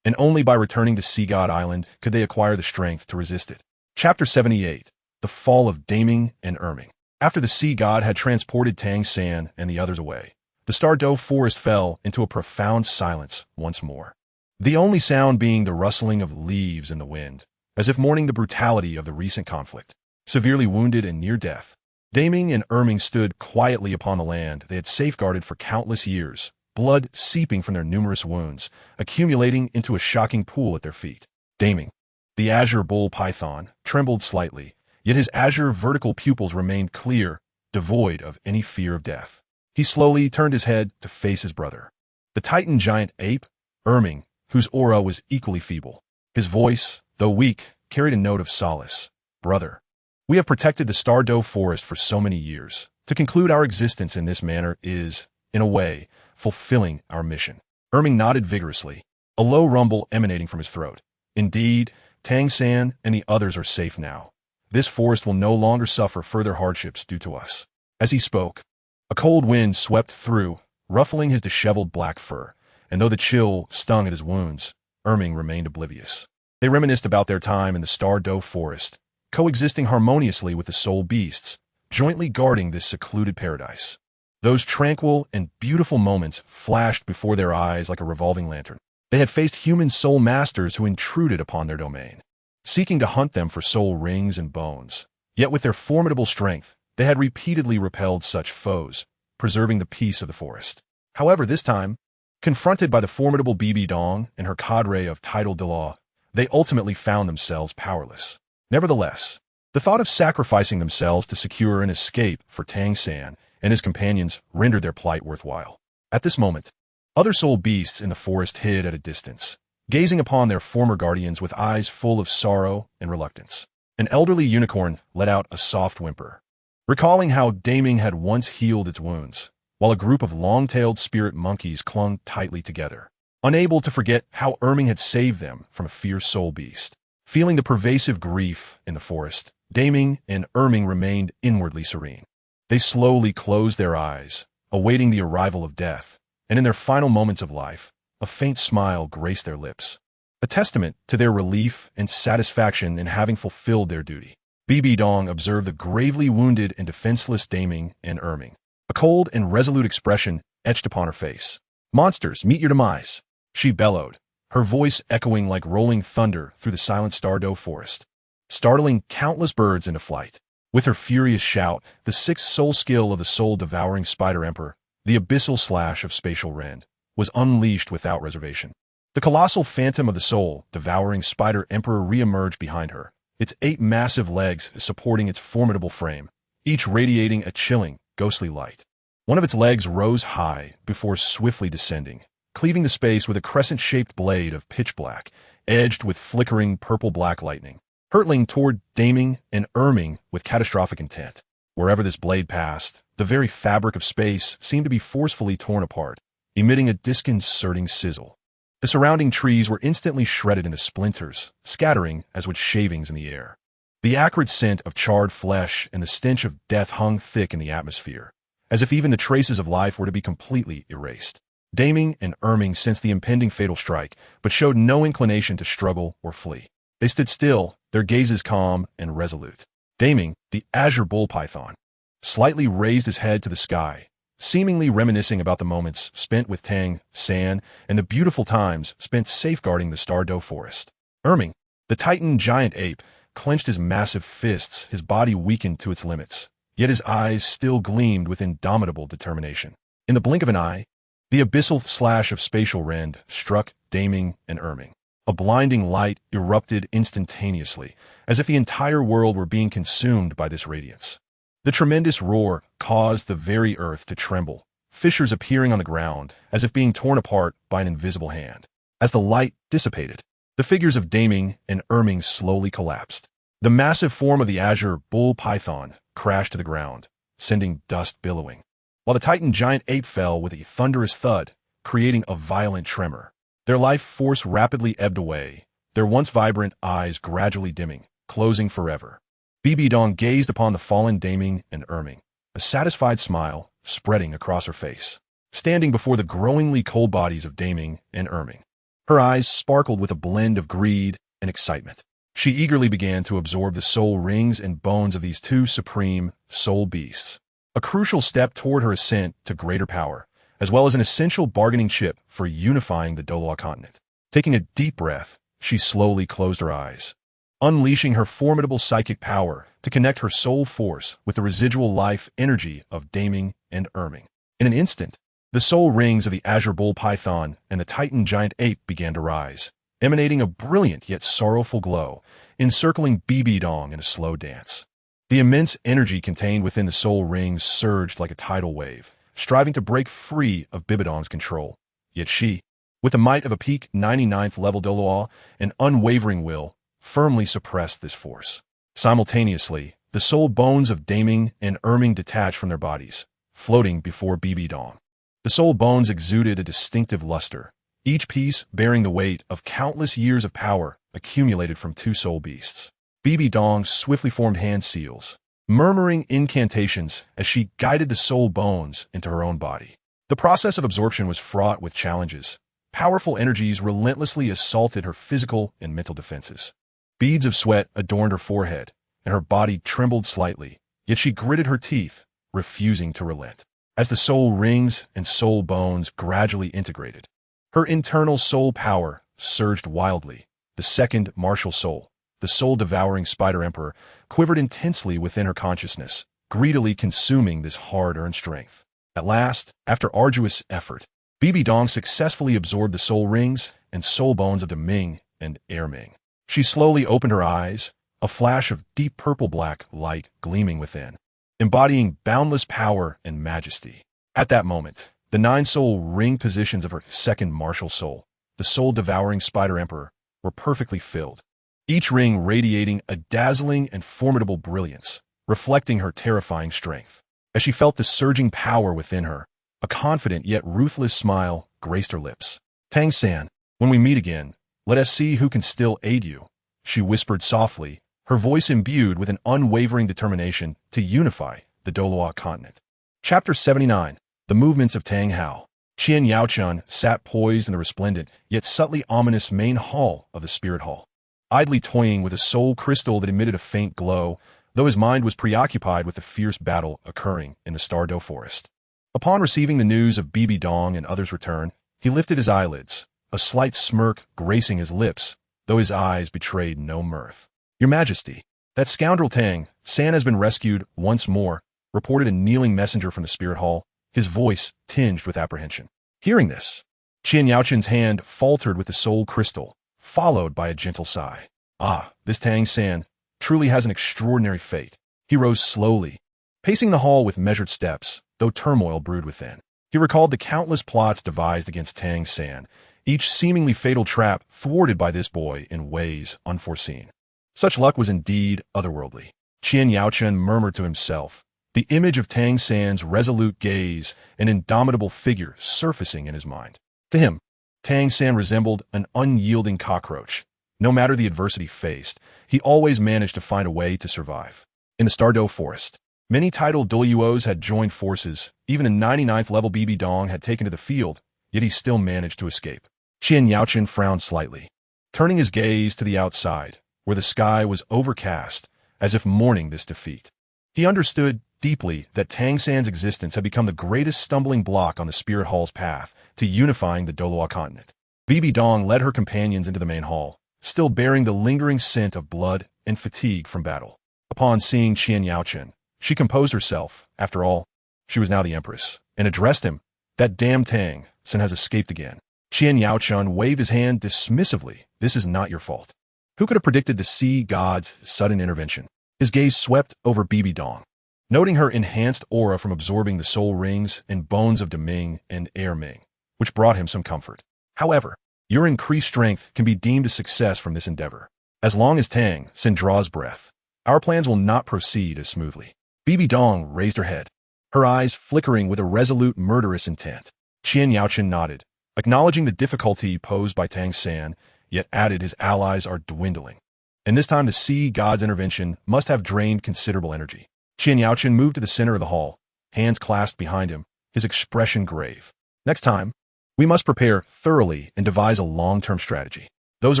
and only by returning to Sea God Island could they acquire the strength to resist it. Chapter 78. The Fall of Daming and Erming. After the Sea God had transported Tang San and the others away, the Stardow forest fell into a profound silence once more. The only sound being the rustling of leaves in the wind, as if mourning the brutality of the recent conflict. Severely wounded and near death, Daming and Erming stood quietly upon the land they had safeguarded for countless years, blood seeping from their numerous wounds, accumulating into a shocking pool at their feet. Daming, the azure bull python, trembled slightly, yet his azure vertical pupils remained clear, devoid of any fear of death. He slowly turned his head to face his brother, the Titan giant ape, Erming, whose aura was equally feeble. His voice, though weak, carried a note of solace. Brother, we have protected the Stardow forest for so many years. To conclude our existence in this manner is, in a way, fulfilling our mission. Erming nodded vigorously, a low rumble emanating from his throat. Indeed, Tang San and the others are safe now. This forest will no longer suffer further hardships due to us. As he spoke, a cold wind swept through, ruffling his disheveled black fur, and though the chill stung at his wounds, Erming remained oblivious. They reminisced about their time in the Stardow forest, coexisting harmoniously with the soul beasts, jointly guarding this secluded paradise. Those tranquil and beautiful moments flashed before their eyes like a revolving lantern. They had faced human soul masters who intruded upon their domain, seeking to hunt them for soul rings and bones. Yet with their formidable strength, they had repeatedly repelled such foes, preserving the peace of the forest. However, this time, confronted by the formidable Bibi Dong and her cadre of tidal Douluo, they ultimately found themselves powerless. Nevertheless, the thought of sacrificing themselves to secure an escape for Tang San and his companions rendered their plight worthwhile. At this moment, other soul beasts in the forest hid at a distance, gazing upon their former guardians with eyes full of sorrow and reluctance. An elderly unicorn let out a soft whimper, recalling how Daming had once healed its wounds, while a group of long-tailed spirit monkeys clung tightly together, unable to forget how Erming had saved them from a fierce soul beast. Feeling the pervasive grief in the forest, Daming and Erming remained inwardly serene. They slowly closed their eyes, awaiting the arrival of death, and in their final moments of life, a faint smile graced their lips, a testament to their relief and satisfaction in having fulfilled their duty. Bibi Dong observed the gravely wounded and defenseless Daming and Erming. A cold and resolute expression etched upon her face. "Monsters, meet your demise," she bellowed, her voice echoing like rolling thunder through the silent Stardow forest, startling countless birds into flight. With her furious shout, the sixth soul skill of the soul-devouring Spider Emperor, the abyssal slash of spatial rend, was unleashed without reservation. The colossal phantom of the soul-devouring Spider Emperor re-emerged behind her, its 8 massive legs supporting its formidable frame, each radiating a chilling, ghostly light. One of its legs rose high before swiftly descending, cleaving the space with a crescent-shaped blade of pitch black, edged with flickering purple-black lightning, hurtling toward Daming and Erming with catastrophic intent. Wherever this blade passed, the very fabric of space seemed to be forcefully torn apart, emitting a disconcerting sizzle. The surrounding trees were instantly shredded into splinters, scattering as would shavings in the air. The acrid scent of charred flesh and the stench of death hung thick in the atmosphere, as if even the traces of life were to be completely erased. Daming and Erming sensed the impending fatal strike, but showed no inclination to struggle or flee. They stood still, their gazes calm and resolute. Daming, the azure bull python, slightly raised his head to the sky, seemingly reminiscing about the moments spent with Tang San and the beautiful times spent safeguarding the Stardow forest. Erming, the Titan giant ape, clenched his massive fists, his body weakened to its limits, yet his eyes still gleamed with indomitable determination. In the blink of an eye, the abyssal slash of spatial rend struck Daming and Erming. A blinding light erupted instantaneously, as if the entire world were being consumed by this radiance. The tremendous roar caused the very earth to tremble, fissures appearing on the ground as if being torn apart by an invisible hand. As the light dissipated, the figures of Daming and Erming slowly collapsed. The massive form of the azure bull python crashed to the ground, sending dust billowing, while the Titan giant ape fell with a thunderous thud, creating a violent tremor. Their life force rapidly ebbed away, their once vibrant eyes gradually dimming, closing forever. Bibi Dong gazed upon the fallen Daming and Erming, a satisfied smile spreading across her face. Standing before the growingly cold bodies of Daming and Erming, Her eyes sparkled with a blend of greed and excitement. She eagerly began to absorb the soul rings and bones of these two supreme soul beasts, a crucial step toward her ascent to greater power, as well as an essential bargaining chip for unifying the Douluo Continent. Taking a deep breath, she slowly closed her eyes, unleashing her formidable psychic power to connect her soul force with the residual life energy of Daming and Erming. In an instant, the soul rings of the azure bull python and the titan giant ape began to rise, emanating a brilliant yet sorrowful glow, encircling Bibi Dong in a slow dance. The immense energy contained within the soul rings surged like a tidal wave, striving to break free of Bibidong's control. Yet she, with the might of a peak 99th level Douluo and unwavering will, firmly suppressed this force. Simultaneously, the soul bones of Daming and Erming detached from their bodies, floating before Bibi Dong. The soul bones exuded a distinctive luster, each piece bearing the weight of countless years of power accumulated from two soul beasts. Bibi Dong swiftly formed hand seals, murmuring incantations as she guided the soul bones into her own body. The process of absorption was fraught with challenges. Powerful energies relentlessly assaulted her physical and mental defenses. Beads of sweat adorned her forehead, and her body trembled slightly, yet she gritted her teeth, refusing to relent. As the soul rings and soul bones gradually integrated, her internal soul power surged wildly. The second martial soul, the soul-devouring Spider Emperor, quivered intensely within her consciousness, greedily consuming this hard-earned strength. At last, after arduous effort, Bibi Dong successfully absorbed the soul rings and soul bones of Ming and Erming. She slowly opened her eyes, a flash of deep purple-black light gleaming within, embodying boundless power and majesty. At that moment, the 9 soul ring positions of her second martial soul, the soul-devouring Spider Emperor, were perfectly filled, each ring radiating a dazzling and formidable brilliance, reflecting her terrifying strength. As she felt the surging power within her, a confident yet ruthless smile graced her lips. "Tang-san, when we meet again, let us see who can still aid you," she whispered softly, her voice imbued with an unwavering determination to unify the Douluo Continent. Chapter 79. The Movements of Tang Hao. Qian Yaochun sat poised in the resplendent, yet subtly ominous main hall of the Spirit Hall, idly toying with a soul crystal that emitted a faint glow, though his mind was preoccupied with the fierce battle occurring in the Douluo Forest. Upon receiving the news of Bibi Dong and others' return, he lifted his eyelids, a slight smirk gracing his lips, though his eyes betrayed no mirth. "Your Majesty, that scoundrel Tang San has been rescued once more," reported a kneeling messenger from the Spirit Hall, his voice tinged with apprehension. Hearing this, Qian Yaochun's hand faltered with the soul crystal, followed by a gentle sigh. "Ah, this Tang San truly has an extraordinary fate." He rose slowly, pacing the hall with measured steps, though turmoil brewed within. He recalled the countless plots devised against Tang San, each seemingly fatal trap thwarted by this boy in ways unforeseen. Such luck was indeed otherworldly. Qian Yaochun murmured to himself, the image of Tang San's resolute gaze and indomitable figure surfacing in his mind. To him, Tang San resembled an unyielding cockroach. No matter the adversity faced, he always managed to find a way to survive. In the Douluo Forest, many titled Douluos had joined forces. Even a 99th level Bibi Dong had taken to the field, yet he still managed to escape. Qian Yaochun frowned slightly, turning his gaze to the outside, where the sky was overcast, as if mourning this defeat. He understood deeply that Tang San's existence had become the greatest stumbling block on the Spirit Hall's path to unifying the Douluo Continent. Bibi Dong led her companions into the main hall, still bearing the lingering scent of blood and fatigue from battle. Upon seeing Qian Yaochun, she composed herself. After all, she was now the Empress, and addressed him. "That damn Tang San has escaped again." Qian Yaochun waved his hand dismissively. "This is not your fault." Who could have predicted the sea god's sudden intervention? His gaze swept over Bibi Dong, noting her enhanced aura from absorbing the soul rings and bones of Ming and Erming, which brought him some comfort. "However, your increased strength can be deemed a success from this endeavor. As long as Tang San draws breath, our plans will not proceed as smoothly." Bibi Dong raised her head, her eyes flickering with a resolute murderous intent. Qian Yaochun nodded, acknowledging the difficulty posed by Tang San, yet added his allies are dwindling. And this time the sea god's intervention must have drained considerable energy. Qian Yaochun moved to the center of the hall, hands clasped behind him, his expression grave. "Next time, We must prepare thoroughly and devise a long-term strategy. Those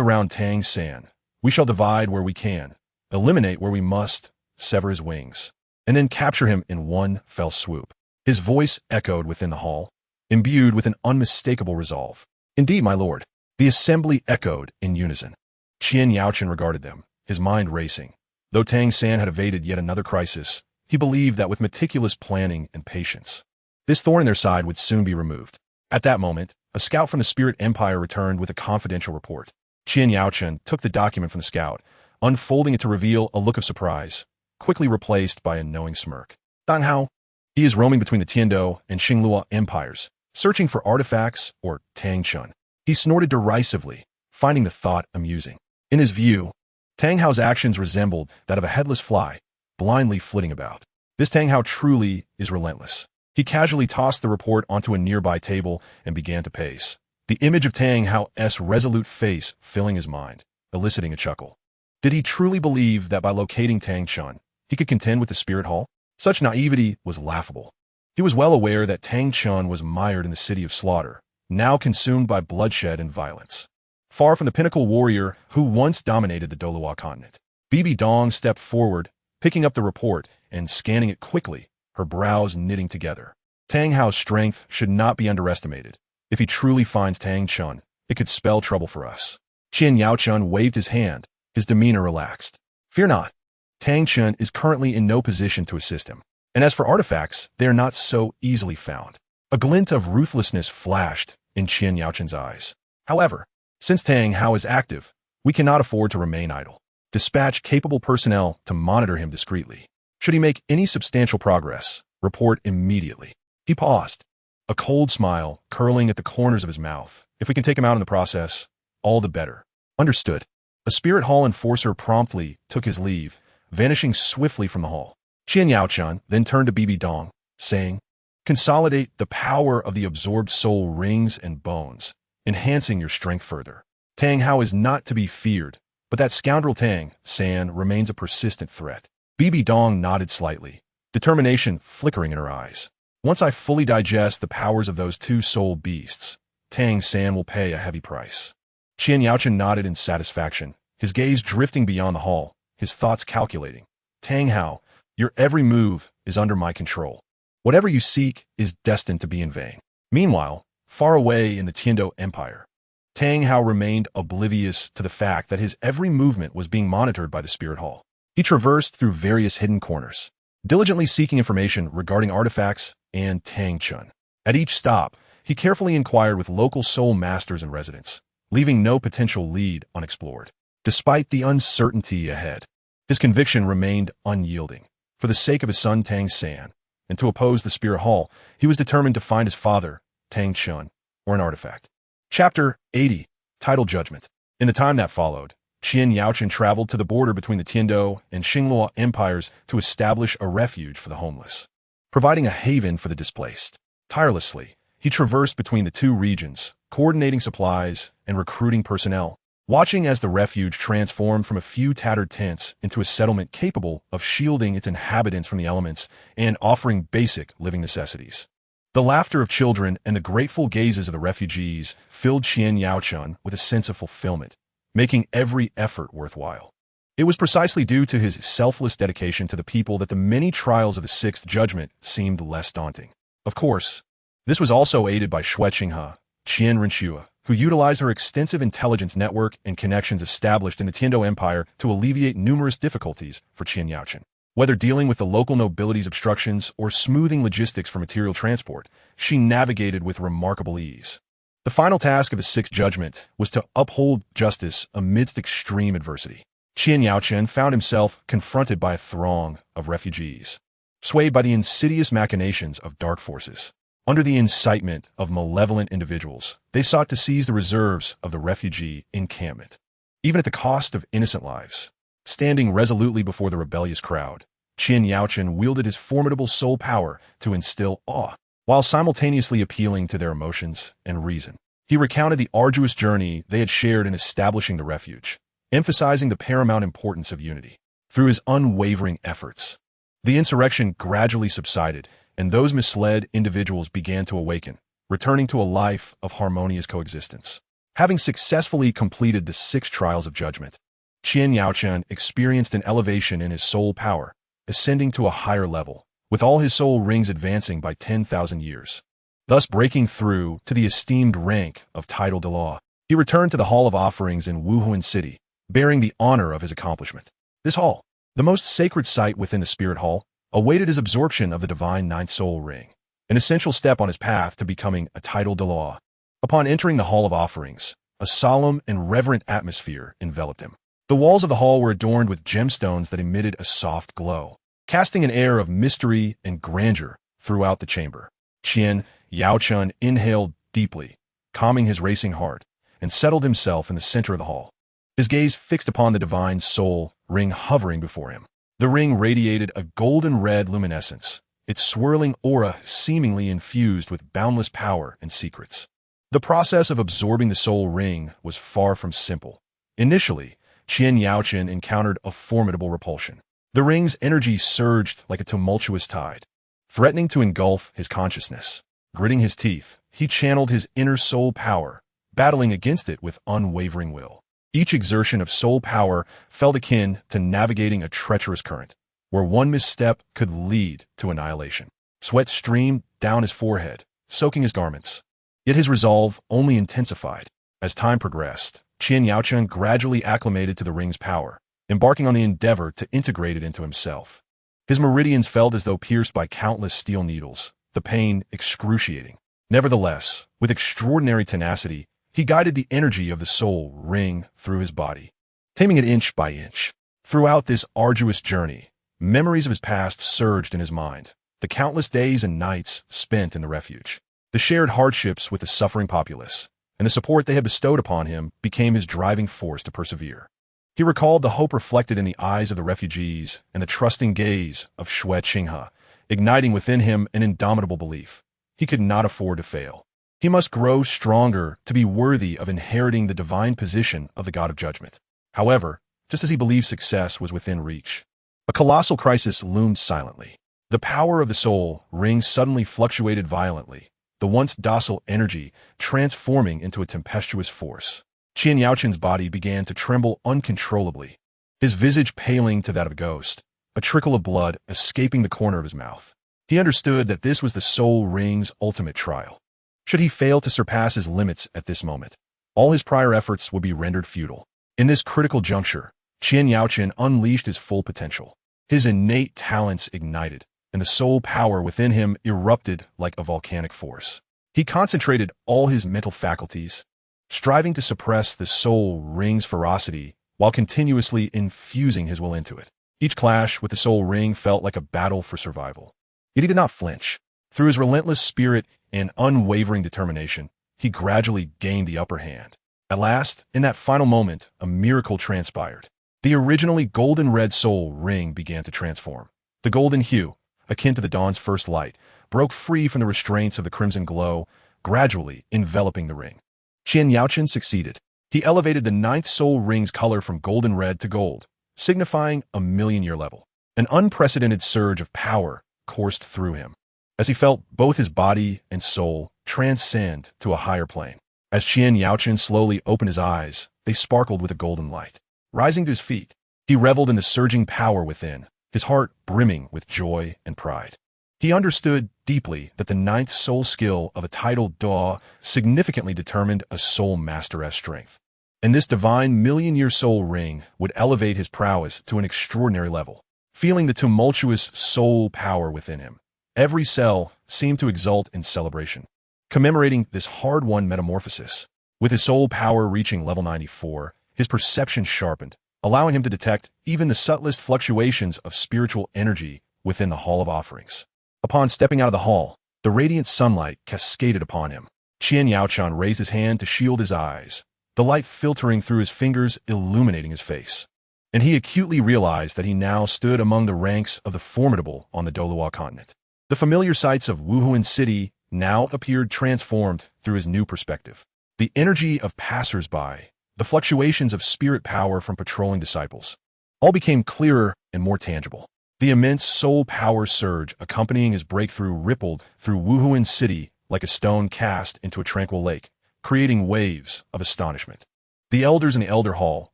around Tang San, we shall divide where we can, eliminate where we must, sever his wings, and then capture him in one fell swoop. His voice echoed within the hall, imbued with an unmistakable resolve. Indeed, my lord. The assembly echoed in unison. Qian Yaochen regarded them, his mind racing. Though Tang San had evaded yet another crisis, he believed that with meticulous planning and patience, this thorn in their side would soon be removed. At that moment, a scout from the Spirit Empire returned with a confidential report. Qian Yaochen took the document from the scout, unfolding it to reveal a look of surprise, quickly replaced by a knowing smirk. Dan Hao, he is roaming between the Tiandou and Xinglua empires, searching for artifacts or Tang Chun. He snorted derisively, finding the thought amusing. In his view, Tang Hao's actions resembled that of a headless fly, blindly flitting about. This Tang Hao truly is relentless. He casually tossed the report onto a nearby table and began to pace, the image of Tang Hao's resolute face filling his mind, eliciting a chuckle. Did he truly believe that by locating Tang Chun, he could contend with the Spirit Hall? Such naivety was laughable. He was well aware that Tang Chun was mired in the city of slaughter, now consumed by bloodshed and violence. Far from the pinnacle warrior who once dominated the Douluo Continent, Bibi Dong stepped forward, picking up the report and scanning it quickly, her brows knitting together. Tang Hao's strength should not be underestimated. If he truly finds Tang Chun, it could spell trouble for us. Qian Yaochun waved his hand, his demeanor relaxed. Fear not. Tang Chun is currently in no position to assist him. And as for artifacts, they are not so easily found. A glint of ruthlessness flashed in Qian Yaochun's eyes. However, since Tang Hao is active, we cannot afford to remain idle. Dispatch capable personnel to monitor him discreetly. Should he make any substantial progress, report immediately. He paused, a cold smile curling at the corners of his mouth. If we can take him out in the process, all the better. Understood. A Spirit Hall enforcer promptly took his leave, vanishing swiftly from the hall. Qian Yaochun then turned to Bibi Dong, saying, Consolidate the power of the absorbed soul rings and bones, enhancing your strength further. Tang Hao is not to be feared, but that scoundrel Tang San remains a persistent threat. Bibi Dong nodded slightly, determination flickering in her eyes. Once I fully digest the powers of those two soul beasts, Tang San will pay a heavy price. Qian Yaochen nodded in satisfaction, his gaze drifting beyond the hall, his thoughts calculating. Tang Hao, your every move is under my control. Whatever you seek is destined to be in vain. Meanwhile, far away in the Tiandou Empire, Tang Hao remained oblivious to the fact that his every movement was being monitored by the Spirit Hall. He traversed through various hidden corners, diligently seeking information regarding artifacts and Tang Chun. At each stop, he carefully inquired with local soul masters and residents, leaving no potential lead unexplored. Despite the uncertainty ahead, his conviction remained unyielding. For the sake of his son Tang San, and to oppose the Spirit Hall, he was determined to find his father, Tang Chun, or an artifact. Chapter 80, titled Judgment. In the time that followed, Qian Yaochen traveled to the border between the Tiandou and Xinglua empires to establish a refuge for the homeless, providing a haven for the displaced. Tirelessly, he traversed between the two regions, coordinating supplies and recruiting personnel, watching as the refuge transformed from a few tattered tents into a settlement capable of shielding its inhabitants from the elements and offering basic living necessities. The laughter of children and the grateful gazes of the refugees filled Qian Yaochun with a sense of fulfillment, making every effort worthwhile. It was precisely due to his selfless dedication to the people that the many trials of the Sixth Judgment seemed less daunting. Of course, this was also aided by Xue Qinghe, Qian Renxue, who utilized her extensive intelligence network and connections established in the Tiandou Empire to alleviate numerous difficulties for Qian Yaochen. Whether dealing with the local nobility's obstructions or smoothing logistics for material transport, she navigated with remarkable ease. The final task of the Sixth Judgment was to uphold justice amidst extreme adversity. Qian Yaochen found himself confronted by a throng of refugees, swayed by the insidious machinations of dark forces. Under the incitement of malevolent individuals, they sought to seize the reserves of the refugee encampment, even at the cost of innocent lives. Standing resolutely before the rebellious crowd, Qian Yaochen wielded his formidable soul power to instill awe, while simultaneously appealing to their emotions and reason. He recounted the arduous journey they had shared in establishing the refuge, emphasizing the paramount importance of unity. Through his unwavering efforts, the insurrection gradually subsided, and those misled individuals began to awaken, returning to a life of harmonious coexistence. Having successfully completed the 6 trials of judgment, Qian Yaochen experienced an elevation in his soul power, ascending to a higher level, with all his soul rings advancing by 10,000 years. Thus breaking through to the esteemed rank of title Douluo, he returned to the Hall of Offerings in Wuhuan City, bearing the honor of his accomplishment. This hall, the most sacred site within the Spirit Hall, awaited his absorption of the divine Ninth Soul Ring, an essential step on his path to becoming a title Douluo. Upon entering the Hall of Offerings, a solemn and reverent atmosphere enveloped him. The walls of the hall were adorned with gemstones that emitted a soft glow, casting an air of mystery and grandeur throughout the chamber. Qian Yaochen inhaled deeply, calming his racing heart, and settled himself in the center of the hall. His gaze fixed upon the divine soul ring hovering before him. The ring radiated a golden red luminescence, its swirling aura seemingly infused with boundless power and secrets. The process of absorbing the soul ring was far from simple. Initially, Qian Yaochen encountered a formidable repulsion. The ring's energy surged like a tumultuous tide, threatening to engulf his consciousness. Gritting his teeth, he channeled his inner soul power, battling against it with unwavering will. Each exertion of soul power felt akin to navigating a treacherous current, where one misstep could lead to annihilation. Sweat streamed down his forehead, soaking his garments. Yet his resolve only intensified. As time progressed, Qian Yaochen gradually acclimated to the ring's power, embarking on the endeavor to integrate it into himself. His meridians felt as though pierced by countless steel needles, the pain excruciating. Nevertheless, with extraordinary tenacity, he guided the energy of the soul ring through his body, taming it inch by inch. Throughout this arduous journey, memories of his past surged in his mind, the countless days and nights spent in the refuge. The shared hardships with the suffering populace, and the support they had bestowed upon him became his driving force to persevere. He recalled the hope reflected in the eyes of the refugees and the trusting gaze of Xue Qinghe, igniting within him an indomitable belief. He could not afford to fail. He must grow stronger to be worthy of inheriting the divine position of the God of Judgment. However, just as he believed success was within reach, a colossal crisis loomed silently. The power of the soul ring suddenly fluctuated violently, the once docile energy transforming into a tempestuous force. Qian Yaochen's body began to tremble uncontrollably, his visage paling to that of a ghost, a trickle of blood escaping the corner of his mouth. He understood that this was the soul ring's ultimate trial. Should he fail to surpass his limits at this moment, all his prior efforts would be rendered futile. In this critical juncture, Qian Yaochen unleashed his full potential. His innate talents ignited, and the soul power within him erupted like a volcanic force. He concentrated all his mental faculties, striving to suppress the soul ring's ferocity while continuously infusing his will into it. Each clash with the soul ring felt like a battle for survival. Yet he did not flinch. Through his relentless spirit and unwavering determination, he gradually gained the upper hand. At last, in that final moment, a miracle transpired. The originally golden red soul ring began to transform. The golden hue, akin to the dawn's first light, broke free from the restraints of the crimson glow, gradually enveloping the ring. Qian Yaochen succeeded. He elevated the ninth soul ring's color from golden red to gold, signifying a million-year level. An unprecedented surge of power coursed through him, as he felt both his body and soul transcend to a higher plane. As Qian Yaochen slowly opened his eyes, they sparkled with a golden light. Rising to his feet, he reveled in the surging power within, his heart brimming with joy and pride. He understood deeply that the ninth soul skill of a title Douluo significantly determined a soul masteress strength. And this divine million-year soul ring would elevate his prowess to an extraordinary level. Feeling the tumultuous soul power within him, every cell seemed to exult in celebration, commemorating this hard-won metamorphosis. With his soul power reaching level 94, his perception sharpened, allowing him to detect even the subtlest fluctuations of spiritual energy within the Hall of Offerings. Upon stepping out of the hall, the radiant sunlight cascaded upon him. Qian Yaochen raised his hand to shield his eyes, the light filtering through his fingers, illuminating his face. And he acutely realized that he now stood among the ranks of the formidable on the Douluo Continent. The familiar sights of Wuhuan City now appeared transformed through his new perspective. The energy of passers-by, the fluctuations of spirit power from patrolling disciples, all became clearer and more tangible. The immense soul power surge accompanying his breakthrough rippled through Wuhuan City like a stone cast into a tranquil lake, creating waves of astonishment. The elders in the elder hall,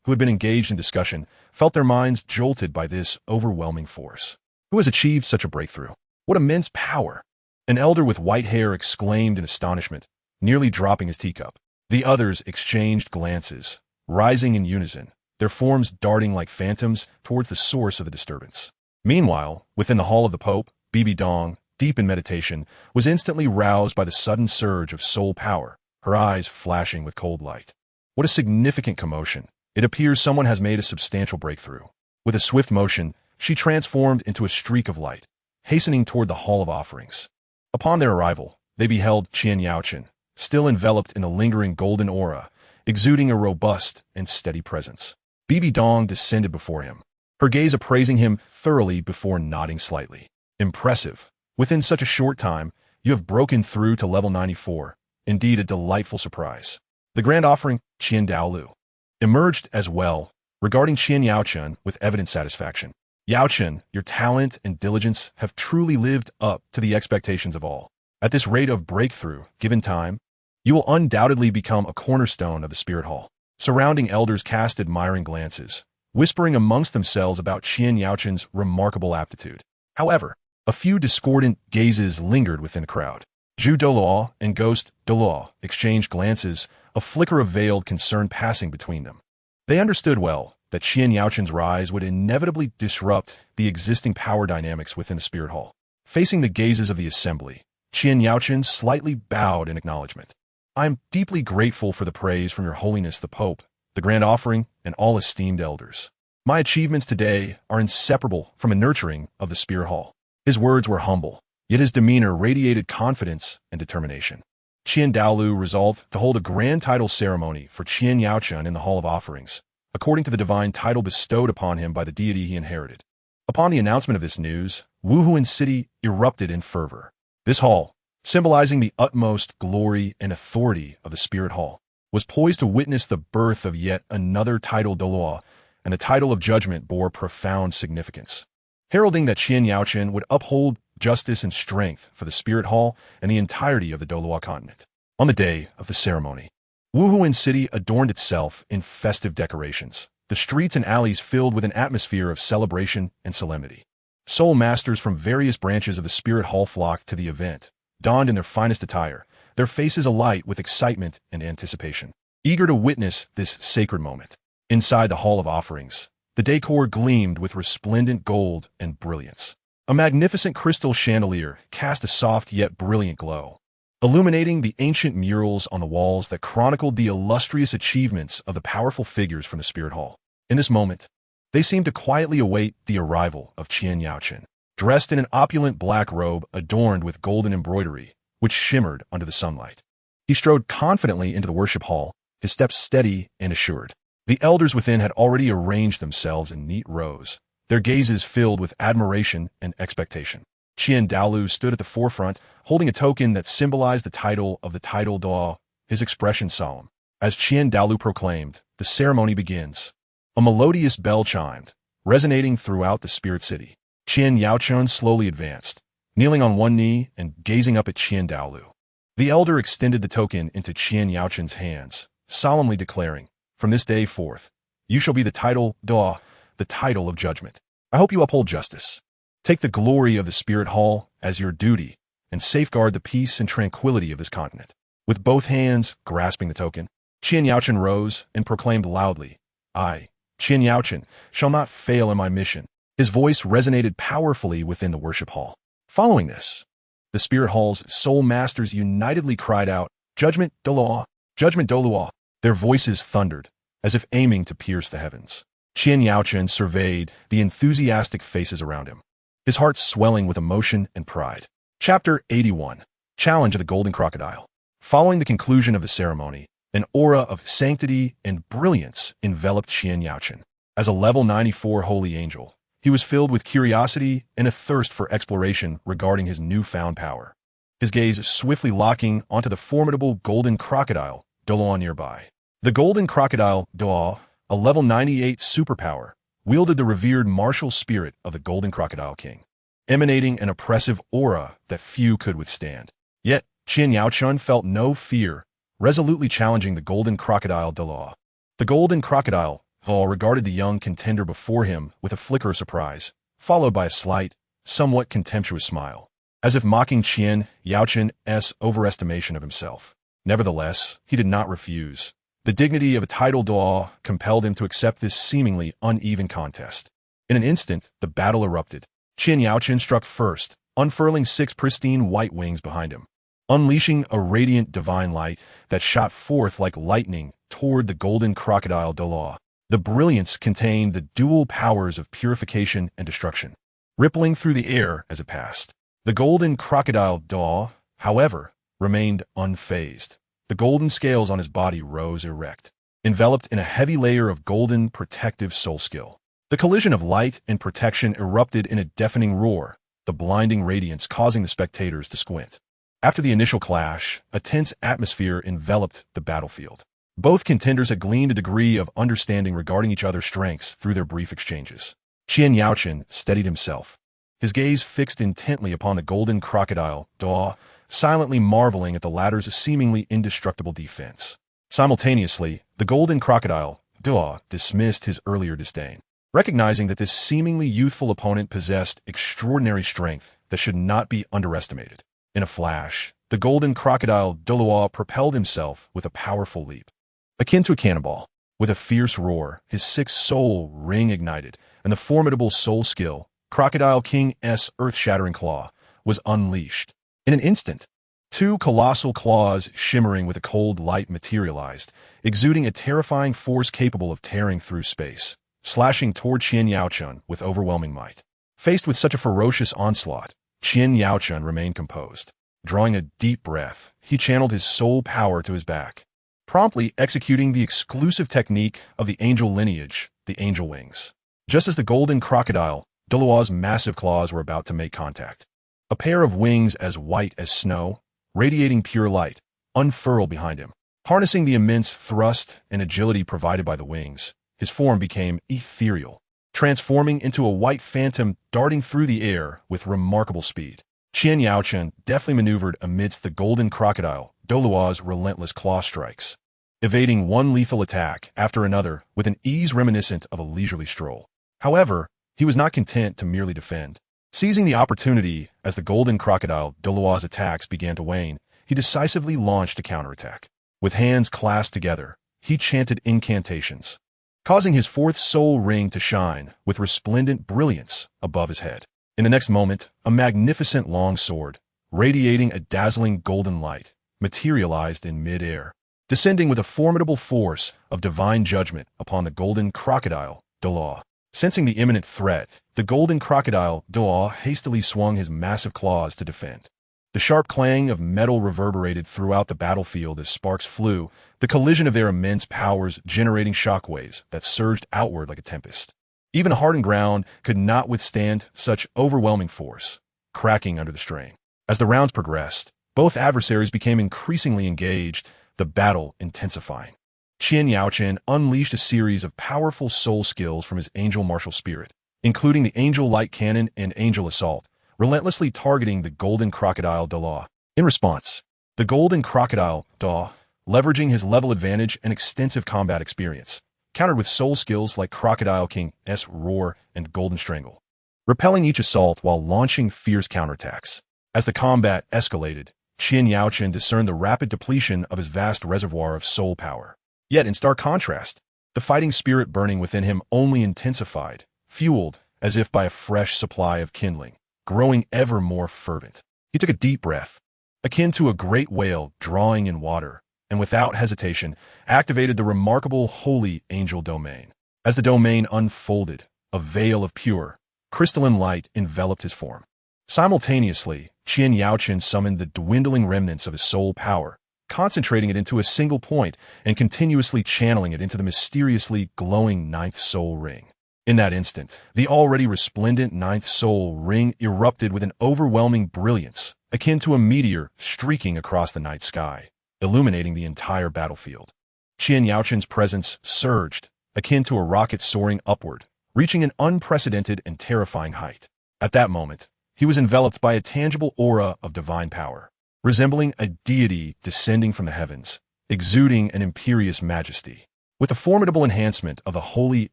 who had been engaged in discussion, felt their minds jolted by this overwhelming force. Who has achieved such a breakthrough? What immense power! An elder with white hair exclaimed in astonishment, nearly dropping his teacup. The others exchanged glances, rising in unison, their forms darting like phantoms towards the source of the disturbance. Meanwhile, within the hall of the Pope, Bibi Dong, deep in meditation, was instantly roused by the sudden surge of soul power, her eyes flashing with cold light. What a significant commotion! It appears someone has made a substantial breakthrough. With a swift motion, she transformed into a streak of light, hastening toward the Hall of Offerings. Upon their arrival, they beheld Qian Yaochen, still enveloped in the lingering golden aura, exuding a robust and steady presence. Bibi Dong descended before him, her gaze appraising him thoroughly before nodding slightly. Impressive. Within such a short time, you have broken through to level 94. Indeed, a delightful surprise. The grand offering, Qian Douluo, emerged as well, regarding Qian Yaochen with evident satisfaction. Yaochen, your talent and diligence have truly lived up to the expectations of all. At this rate of breakthrough, given time, you will undoubtedly become a cornerstone of the Spirit Hall. Surrounding elders cast admiring glances, whispering amongst themselves about Qian Yaochen's remarkable aptitude. However, a few discordant gazes lingered within the crowd. Zhu Douluo and Ghost Douluo exchanged glances, a flicker of veiled concern passing between them. They understood well that Qian Yaochen's rise would inevitably disrupt the existing power dynamics within the Spirit Hall. Facing the gazes of the assembly, Qian Yaochen slightly bowed in acknowledgement. I am deeply grateful for the praise from Your Holiness the Pope, the Grand Offering, and all esteemed elders. My achievements today are inseparable from a nurturing of the Spirit Hall. His words were humble, yet his demeanor radiated confidence and determination. Qian Douluo resolved to hold a grand title ceremony for Qian Yaochen in the Hall of Offerings, according to the divine title bestowed upon him by the deity he inherited. Upon the announcement of this news, Wuhuan City erupted in fervor. This hall, symbolizing the utmost glory and authority of the Spirit Hall, was poised to witness the birth of yet another title Douluo, and the title of judgment bore profound significance, heralding that Qian Yaochen would uphold justice and strength for the Spirit Hall and the entirety of the Douluo Continent. On the day of the ceremony, Wuhuan City adorned itself in festive decorations, the streets and alleys filled with an atmosphere of celebration and solemnity. Soul masters from various branches of the Spirit Hall flocked to the event, donned in their finest attire, their faces alight with excitement and anticipation, eager to witness this sacred moment. Inside the Hall of Offerings, the decor gleamed with resplendent gold and brilliance. A magnificent crystal chandelier cast a soft yet brilliant glow, illuminating the ancient murals on the walls that chronicled the illustrious achievements of the powerful figures from the Spirit Hall. In this moment, they seemed to quietly await the arrival of Qian Yaochen, dressed in an opulent black robe adorned with golden embroidery, which shimmered under the sunlight. He strode confidently into the worship hall, his steps steady and assured. The elders within had already arranged themselves in neat rows, their gazes filled with admiration and expectation. Qian Douluo stood at the forefront, holding a token that symbolized the title of the title Douluo, his expression solemn. As Qian Douluo proclaimed, the ceremony begins. A melodious bell chimed, resonating throughout the spirit city. Qian Yaochen slowly advanced, kneeling on one knee and gazing up at Qian Douluo. The elder extended the token into Qian Yaochen's hands, solemnly declaring, "From this day forth, you shall be the title Douluo, the title of judgment. I hope you uphold justice. Take the glory of the Spirit Hall as your duty and safeguard the peace and tranquility of this continent." With both hands grasping the token, Qian Yaochen rose and proclaimed loudly, "I, Qian Yaochen, shall not fail in my mission." His voice resonated powerfully within the worship hall. Following this, the Spirit Hall's soul masters unitedly cried out, "Judgment Douluo! Judgment Douluo!" Their voices thundered, as if aiming to pierce the heavens. Qian Yaochen surveyed the enthusiastic faces around him, his heart swelling with emotion and pride. Chapter 81. Challenge of the Golden Crocodile. Following the conclusion of the ceremony, an aura of sanctity and brilliance enveloped Qian Yaochen. As a level 94 holy angel, he was filled with curiosity and a thirst for exploration regarding his newfound power. His gaze swiftly locking onto the formidable golden crocodile, Douluo nearby. The golden crocodile, Douluo, a level 98 superpower, wielded the revered martial spirit of the golden crocodile king, emanating an oppressive aura that few could withstand. Yet, Qian Yaochun felt no fear, resolutely challenging the golden crocodile Douluo. The golden crocodile Douluo regarded the young contender before him with a flicker of surprise, followed by a slight, somewhat contemptuous smile, as if mocking Qian Yaochun's overestimation of himself. Nevertheless, he did not refuse. The dignity of a titled Douluo compelled him to accept this seemingly uneven contest. In an instant, the battle erupted. Qian Yaochun struck first, unfurling 6 pristine white wings behind him, unleashing a radiant divine light that shot forth like lightning toward the golden crocodile Douluo. The brilliance contained the dual powers of purification and destruction, rippling through the air as it passed. The golden crocodile Douluo, however, remained unfazed. The golden scales on his body rose erect, enveloped in a heavy layer of golden protective soul skill. The collision of light and protection erupted in a deafening roar, the blinding radiance causing the spectators to squint. After the initial clash, a tense atmosphere enveloped the battlefield. Both contenders had gleaned a degree of understanding regarding each other's strengths through their brief exchanges. Qian Yaochun steadied himself, his gaze fixed intently upon the golden crocodile Douluo, silently marveling at the latter's seemingly indestructible defense. Simultaneously, the golden crocodile Douluo dismissed his earlier disdain, recognizing that this seemingly youthful opponent possessed extraordinary strength that should not be underestimated. In a flash, the golden crocodile Douluo propelled himself with a powerful leap, akin to a cannonball. With a fierce roar, his 6th soul ring ignited, and the formidable soul skill, Crocodile King's earth-shattering claw, was unleashed. In an instant, 2 colossal claws shimmering with a cold light materialized, exuding a terrifying force capable of tearing through space, slashing toward Qian Yaochun with overwhelming might. Faced with such a ferocious onslaught, Qian Yaochun remained composed. Drawing a deep breath, he channeled his soul power to his back, promptly executing the exclusive technique of the angel lineage, the angel wings. Just as the golden crocodile Douluo's massive claws were about to make contact, a pair of wings as white as snow, radiating pure light, unfurled behind him. Harnessing the immense thrust and agility provided by the wings, his form became ethereal, transforming into a white phantom darting through the air with remarkable speed. Qian Yaochun deftly maneuvered amidst the golden crocodile Douluo's relentless claw strikes, evading one lethal attack after another with an ease reminiscent of a leisurely stroll. However, he was not content to merely defend. Seizing the opportunity as the golden crocodile Douluo's attacks began to wane, he decisively launched a counterattack. With hands clasped together, he chanted incantations, causing his 4th soul ring to shine with resplendent brilliance above his head. In the next moment, a magnificent long sword, radiating a dazzling golden light, materialized in mid-air, descending with a formidable force of divine judgment upon the golden crocodile Douluo. Sensing the imminent threat, the golden crocodile Douluo hastily swung his massive claws to defend. The sharp clang of metal reverberated throughout the battlefield as sparks flew, the collision of their immense powers generating shockwaves that surged outward like a tempest. Even hardened ground could not withstand such overwhelming force, cracking under the strain. As the rounds progressed, both adversaries became increasingly engaged, the battle intensifying. Qian Yaochun unleashed a series of powerful soul skills from his angel martial spirit, including the angel light cannon and angel assault, relentlessly targeting the golden crocodile Douluo. In response, the golden crocodile Douluo, leveraging his level advantage and extensive combat experience, countered with soul skills like Crocodile King's roar and golden strangle, repelling each assault while launching fierce counterattacks. As the combat escalated, Qian Yaochun discerned the rapid depletion of his vast reservoir of soul power. Yet in stark contrast, the fighting spirit burning within him only intensified, fueled as if by a fresh supply of kindling, growing ever more fervent. He took a deep breath, akin to a great whale drawing in water, and without hesitation, activated the remarkable holy angel domain. As the domain unfolded, a veil of pure, crystalline light enveloped his form. Simultaneously, Qian Yaochun summoned the dwindling remnants of his soul power, concentrating it into a single point and continuously channeling it into the mysteriously glowing 9th soul ring. In that instant, the already resplendent 9th soul ring erupted with an overwhelming brilliance, akin to a meteor streaking across the night sky, illuminating the entire battlefield. Qian Yaochun's presence surged, akin to a rocket soaring upward, reaching an unprecedented and terrifying height. At that moment, he was enveloped by a tangible aura of divine power. resembling a deity descending from the heavens, exuding an imperious majesty. With the formidable enhancement of the holy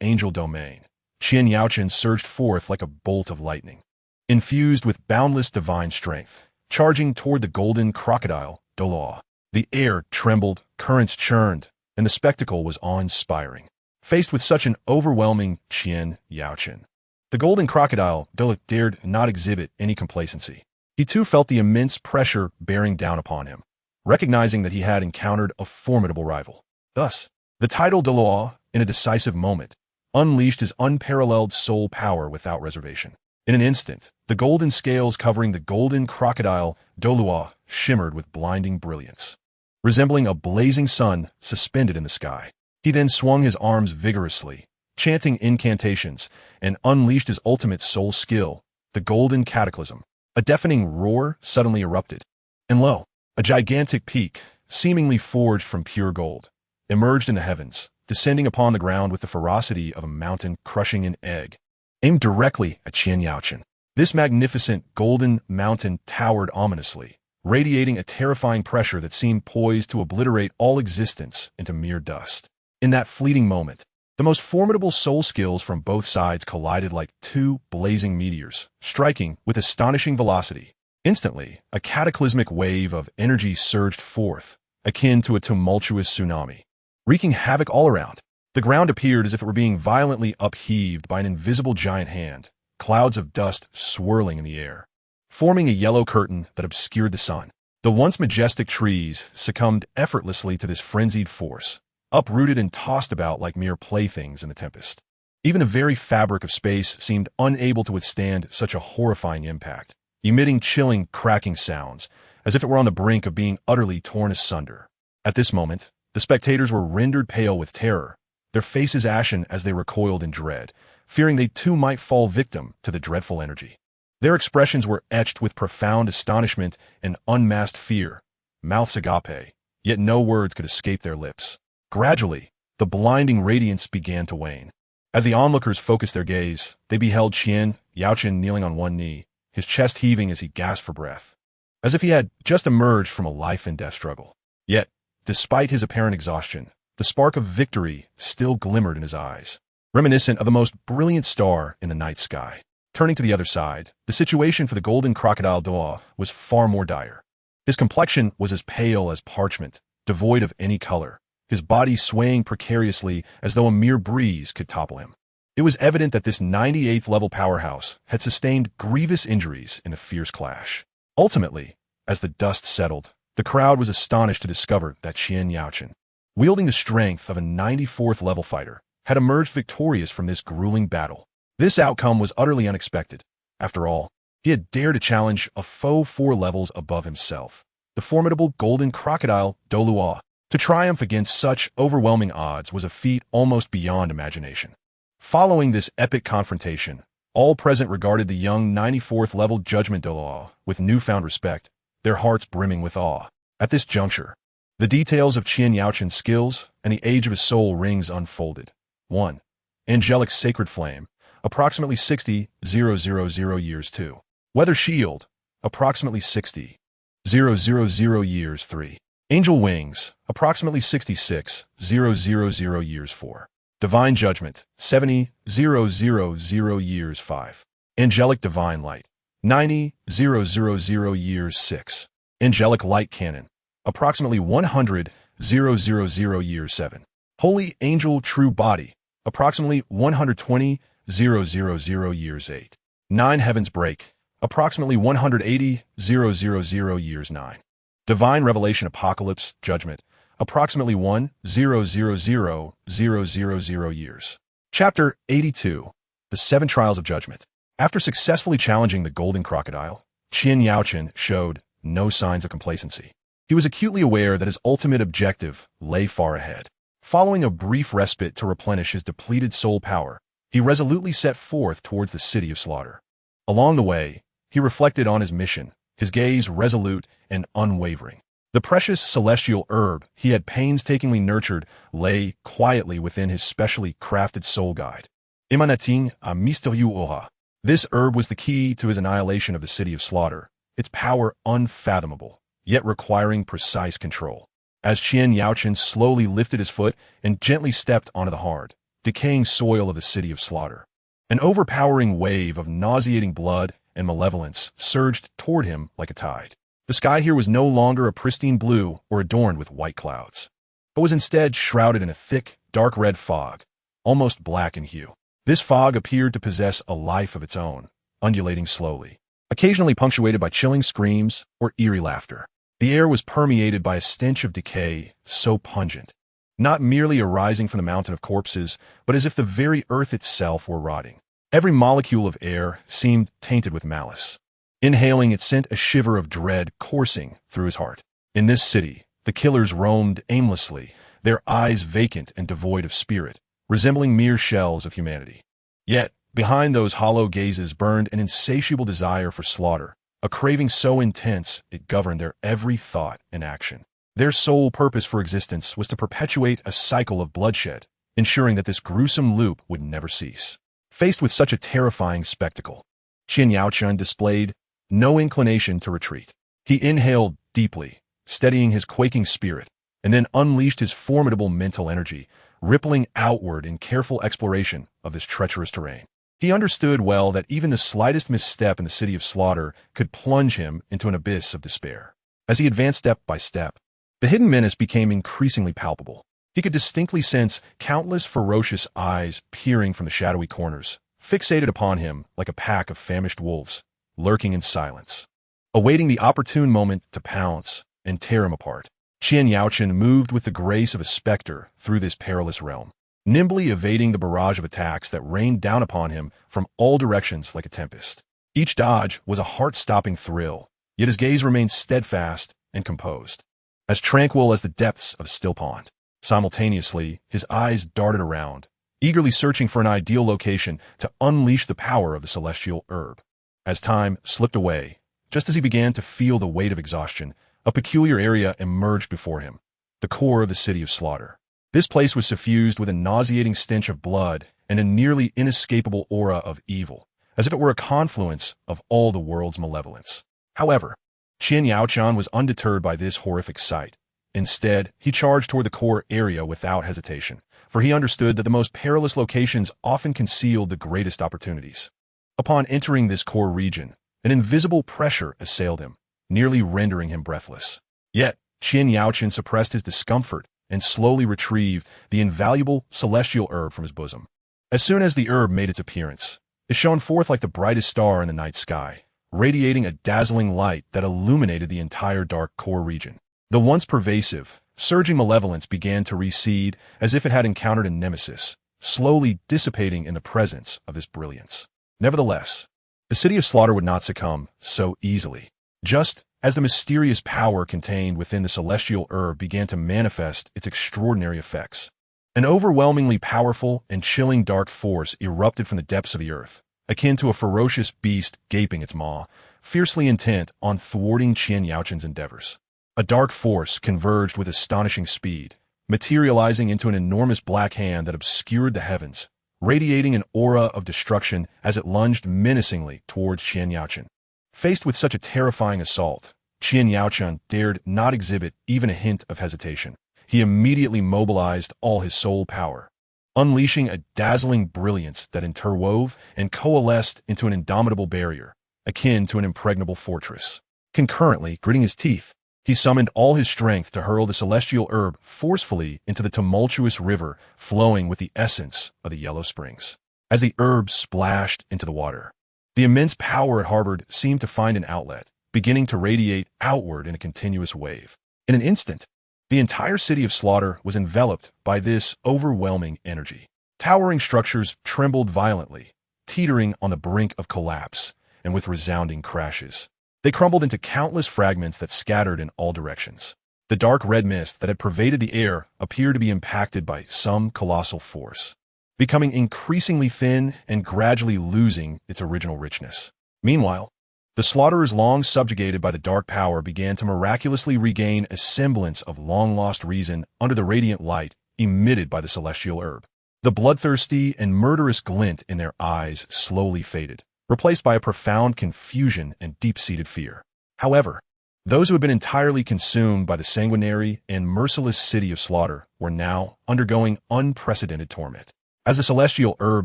angel domain, Qian Yaochen surged forth like a bolt of lightning, infused with boundless divine strength, charging toward the golden crocodile, Douluo. The air trembled, currents churned, and the spectacle was awe-inspiring. Faced with such an overwhelming Qian Yaochen, the golden crocodile, Douluo, dared not exhibit any complacency. He too felt the immense pressure bearing down upon him, recognizing that he had encountered a formidable rival. Thus, the title Douluo, in a decisive moment, unleashed his unparalleled soul power without reservation. In an instant, the golden scales covering the golden crocodile, Douluo, shimmered with blinding brilliance, resembling a blazing sun suspended in the sky. He then swung his arms vigorously, chanting incantations, and unleashed his ultimate soul skill, the golden cataclysm. A deafening roar suddenly erupted, and lo, a gigantic peak, seemingly forged from pure gold, emerged in the heavens, descending upon the ground with the ferocity of a mountain crushing an egg, aimed directly at Qian Yaochen. This magnificent golden mountain towered ominously, radiating a terrifying pressure that seemed poised to obliterate all existence into mere dust. In that fleeting moment, the most formidable soul skills from both sides collided like two blazing meteors, striking with astonishing velocity. Instantly, a cataclysmic wave of energy surged forth, akin to a tumultuous tsunami, wreaking havoc all around. The ground appeared as if it were being violently upheaved by an invisible giant hand, clouds of dust swirling in the air, forming a yellow curtain that obscured the sun. The once majestic trees succumbed effortlessly to this frenzied force, uprooted and tossed about like mere playthings in the tempest. Even the very fabric of space seemed unable to withstand such a horrifying impact, emitting chilling, cracking sounds, as if it were on the brink of being utterly torn asunder. At this moment, the spectators were rendered pale with terror, their faces ashen as they recoiled in dread, fearing they too might fall victim to the dreadful energy. Their expressions were etched with profound astonishment and unmasked fear, mouths agape, yet no words could escape their lips. Gradually, the blinding radiance began to wane. As the onlookers focused their gaze, they beheld Qian Yaochen kneeling on one knee, his chest heaving as he gasped for breath, as if he had just emerged from a life-and-death struggle. Yet, despite his apparent exhaustion, the spark of victory still glimmered in his eyes, reminiscent of the most brilliant star in the night sky. Turning to the other side, the situation for the golden crocodile Douluo was far more dire. His complexion was as pale as parchment, devoid of any color, his body swaying precariously as though a mere breeze could topple him. It was evident that this 98th level powerhouse had sustained grievous injuries in a fierce clash. Ultimately, as the dust settled, the crowd was astonished to discover that Qian Yaochen, wielding the strength of a 94th level fighter, had emerged victorious from this grueling battle. This outcome was utterly unexpected. After all, he had dared to challenge a foe 4 levels above himself, the formidable golden crocodile Douluo. To triumph against such overwhelming odds was a feat almost beyond imagination. Following this epic confrontation, all present regarded the young 94th level judgment Douluo with newfound respect, their hearts brimming with awe. At this juncture, the details of Qian Yaochen's skills and the age of his soul rings unfolded. 1. Angelic Sacred Flame, approximately 60,000 years. 2. Weather Shield, approximately 60,000 years. 3. Angel Wings, approximately 66,000 years. 4. Divine Judgment, 70,000 years. 5. Angelic Divine Light, 90,000 years. 6. Angelic Light Cannon, approximately 100,000 years. 7. Holy Angel True Body, approximately 120,000 years. 8. 9 Heaven's Break, approximately 180,000 years. 9. Divine Revelation Apocalypse Judgment, approximately 1,000,000 years. Chapter 82. The 7 Trials of Judgment. After successfully challenging the golden crocodile, Qian Yaochen showed no signs of complacency. He was acutely aware that his ultimate objective lay far ahead. Following a brief respite to replenish his depleted soul power, he resolutely set forth towards the city of slaughter. Along the way, he reflected on his mission, his gaze resolute and unwavering. The precious celestial herb he had painstakingly nurtured lay quietly within his specially crafted soul guide. Emanating a mystérieux aura. This herb was the key to his annihilation of the city of slaughter, its power unfathomable, yet requiring precise control. As Qian Yaochen slowly lifted his foot and gently stepped onto the hard, decaying soil of the city of slaughter, an overpowering wave of nauseating blood and malevolence surged toward him like a tide. The sky here was no longer a pristine blue or adorned with white clouds, but was instead shrouded in a thick, dark red fog, almost black in hue. This fog appeared to possess a life of its own, undulating slowly, occasionally punctuated by chilling screams or eerie laughter. The air was permeated by a stench of decay so pungent, not merely arising from the mountain of corpses, but as if the very earth itself were rotting. Every molecule of air seemed tainted with malice. Inhaling it sent a shiver of dread coursing through his heart. In this city, the killers roamed aimlessly, their eyes vacant and devoid of spirit, resembling mere shells of humanity. Yet, behind those hollow gazes burned an insatiable desire for slaughter, a craving so intense it governed their every thought and action. Their sole purpose for existence was to perpetuate a cycle of bloodshed, ensuring that this gruesome loop would never cease. Faced with such a terrifying spectacle, Qian Yaochen displayed no inclination to retreat. He inhaled deeply, steadying his quaking spirit, and then unleashed his formidable mental energy, rippling outward in careful exploration of this treacherous terrain. He understood well that even the slightest misstep in the city of slaughter could plunge him into an abyss of despair. As he advanced step by step, the hidden menace became increasingly palpable. He could distinctly sense countless ferocious eyes peering from the shadowy corners, fixated upon him like a pack of famished wolves, lurking in silence, awaiting the opportune moment to pounce and tear him apart. Qian Yaochen moved with the grace of a specter through this perilous realm, nimbly evading the barrage of attacks that rained down upon him from all directions like a tempest. Each dodge was a heart-stopping thrill, yet his gaze remained steadfast and composed, as tranquil as the depths of a still pond. Simultaneously, his eyes darted around, eagerly searching for an ideal location to unleash the power of the celestial herb. As time slipped away, just as he began to feel the weight of exhaustion, a peculiar area emerged before him, the core of the city of slaughter. This place was suffused with a nauseating stench of blood and a nearly inescapable aura of evil, as if it were a confluence of all the world's malevolence. However, Qian Yaochen was undeterred by this horrific sight. Instead, he charged toward the core area without hesitation, for he understood that the most perilous locations often concealed the greatest opportunities. Upon entering this core region, an invisible pressure assailed him, nearly rendering him breathless. Yet, Qian Yaochen suppressed his discomfort and slowly retrieved the invaluable celestial herb from his bosom. As soon as the herb made its appearance, it shone forth like the brightest star in the night sky, radiating a dazzling light that illuminated the entire dark core region. The once pervasive, surging malevolence began to recede as if it had encountered a nemesis, slowly dissipating in the presence of this brilliance. Nevertheless, the city of slaughter would not succumb so easily. Just as the mysterious power contained within the celestial herb began to manifest its extraordinary effects, an overwhelmingly powerful and chilling dark force erupted from the depths of the earth, akin to a ferocious beast gaping its maw, fiercely intent on thwarting Qian Yaochen's endeavors. A dark force converged with astonishing speed, materializing into an enormous black hand that obscured the heavens, radiating an aura of destruction as it lunged menacingly towards Qian Yaochen. Faced with such a terrifying assault, Qian Yaochen dared not exhibit even a hint of hesitation. He immediately mobilized all his soul power, unleashing a dazzling brilliance that interwove and coalesced into an indomitable barrier, akin to an impregnable fortress. Concurrently, gritting his teeth, he summoned all his strength to hurl the celestial herb forcefully into the tumultuous river flowing with the essence of the Yellow Springs. As the herb splashed into the water, the immense power it harbored seemed to find an outlet, beginning to radiate outward in a continuous wave. In an instant, the entire city of slaughter was enveloped by this overwhelming energy. Towering structures trembled violently, teetering on the brink of collapse, and with resounding crashes. They crumbled into countless fragments that scattered in all directions. The dark red mist that had pervaded the air appeared to be impacted by some colossal force, becoming increasingly thin and gradually losing its original richness. Meanwhile, the slaughterers long subjugated by the dark power began to miraculously regain a semblance of long-lost reason under the radiant light emitted by the celestial herb. The bloodthirsty and murderous glint in their eyes slowly faded, replaced by a profound confusion and deep-seated fear. However, Those who had been entirely consumed by the sanguinary and merciless city of slaughter were now undergoing unprecedented torment. As the celestial herb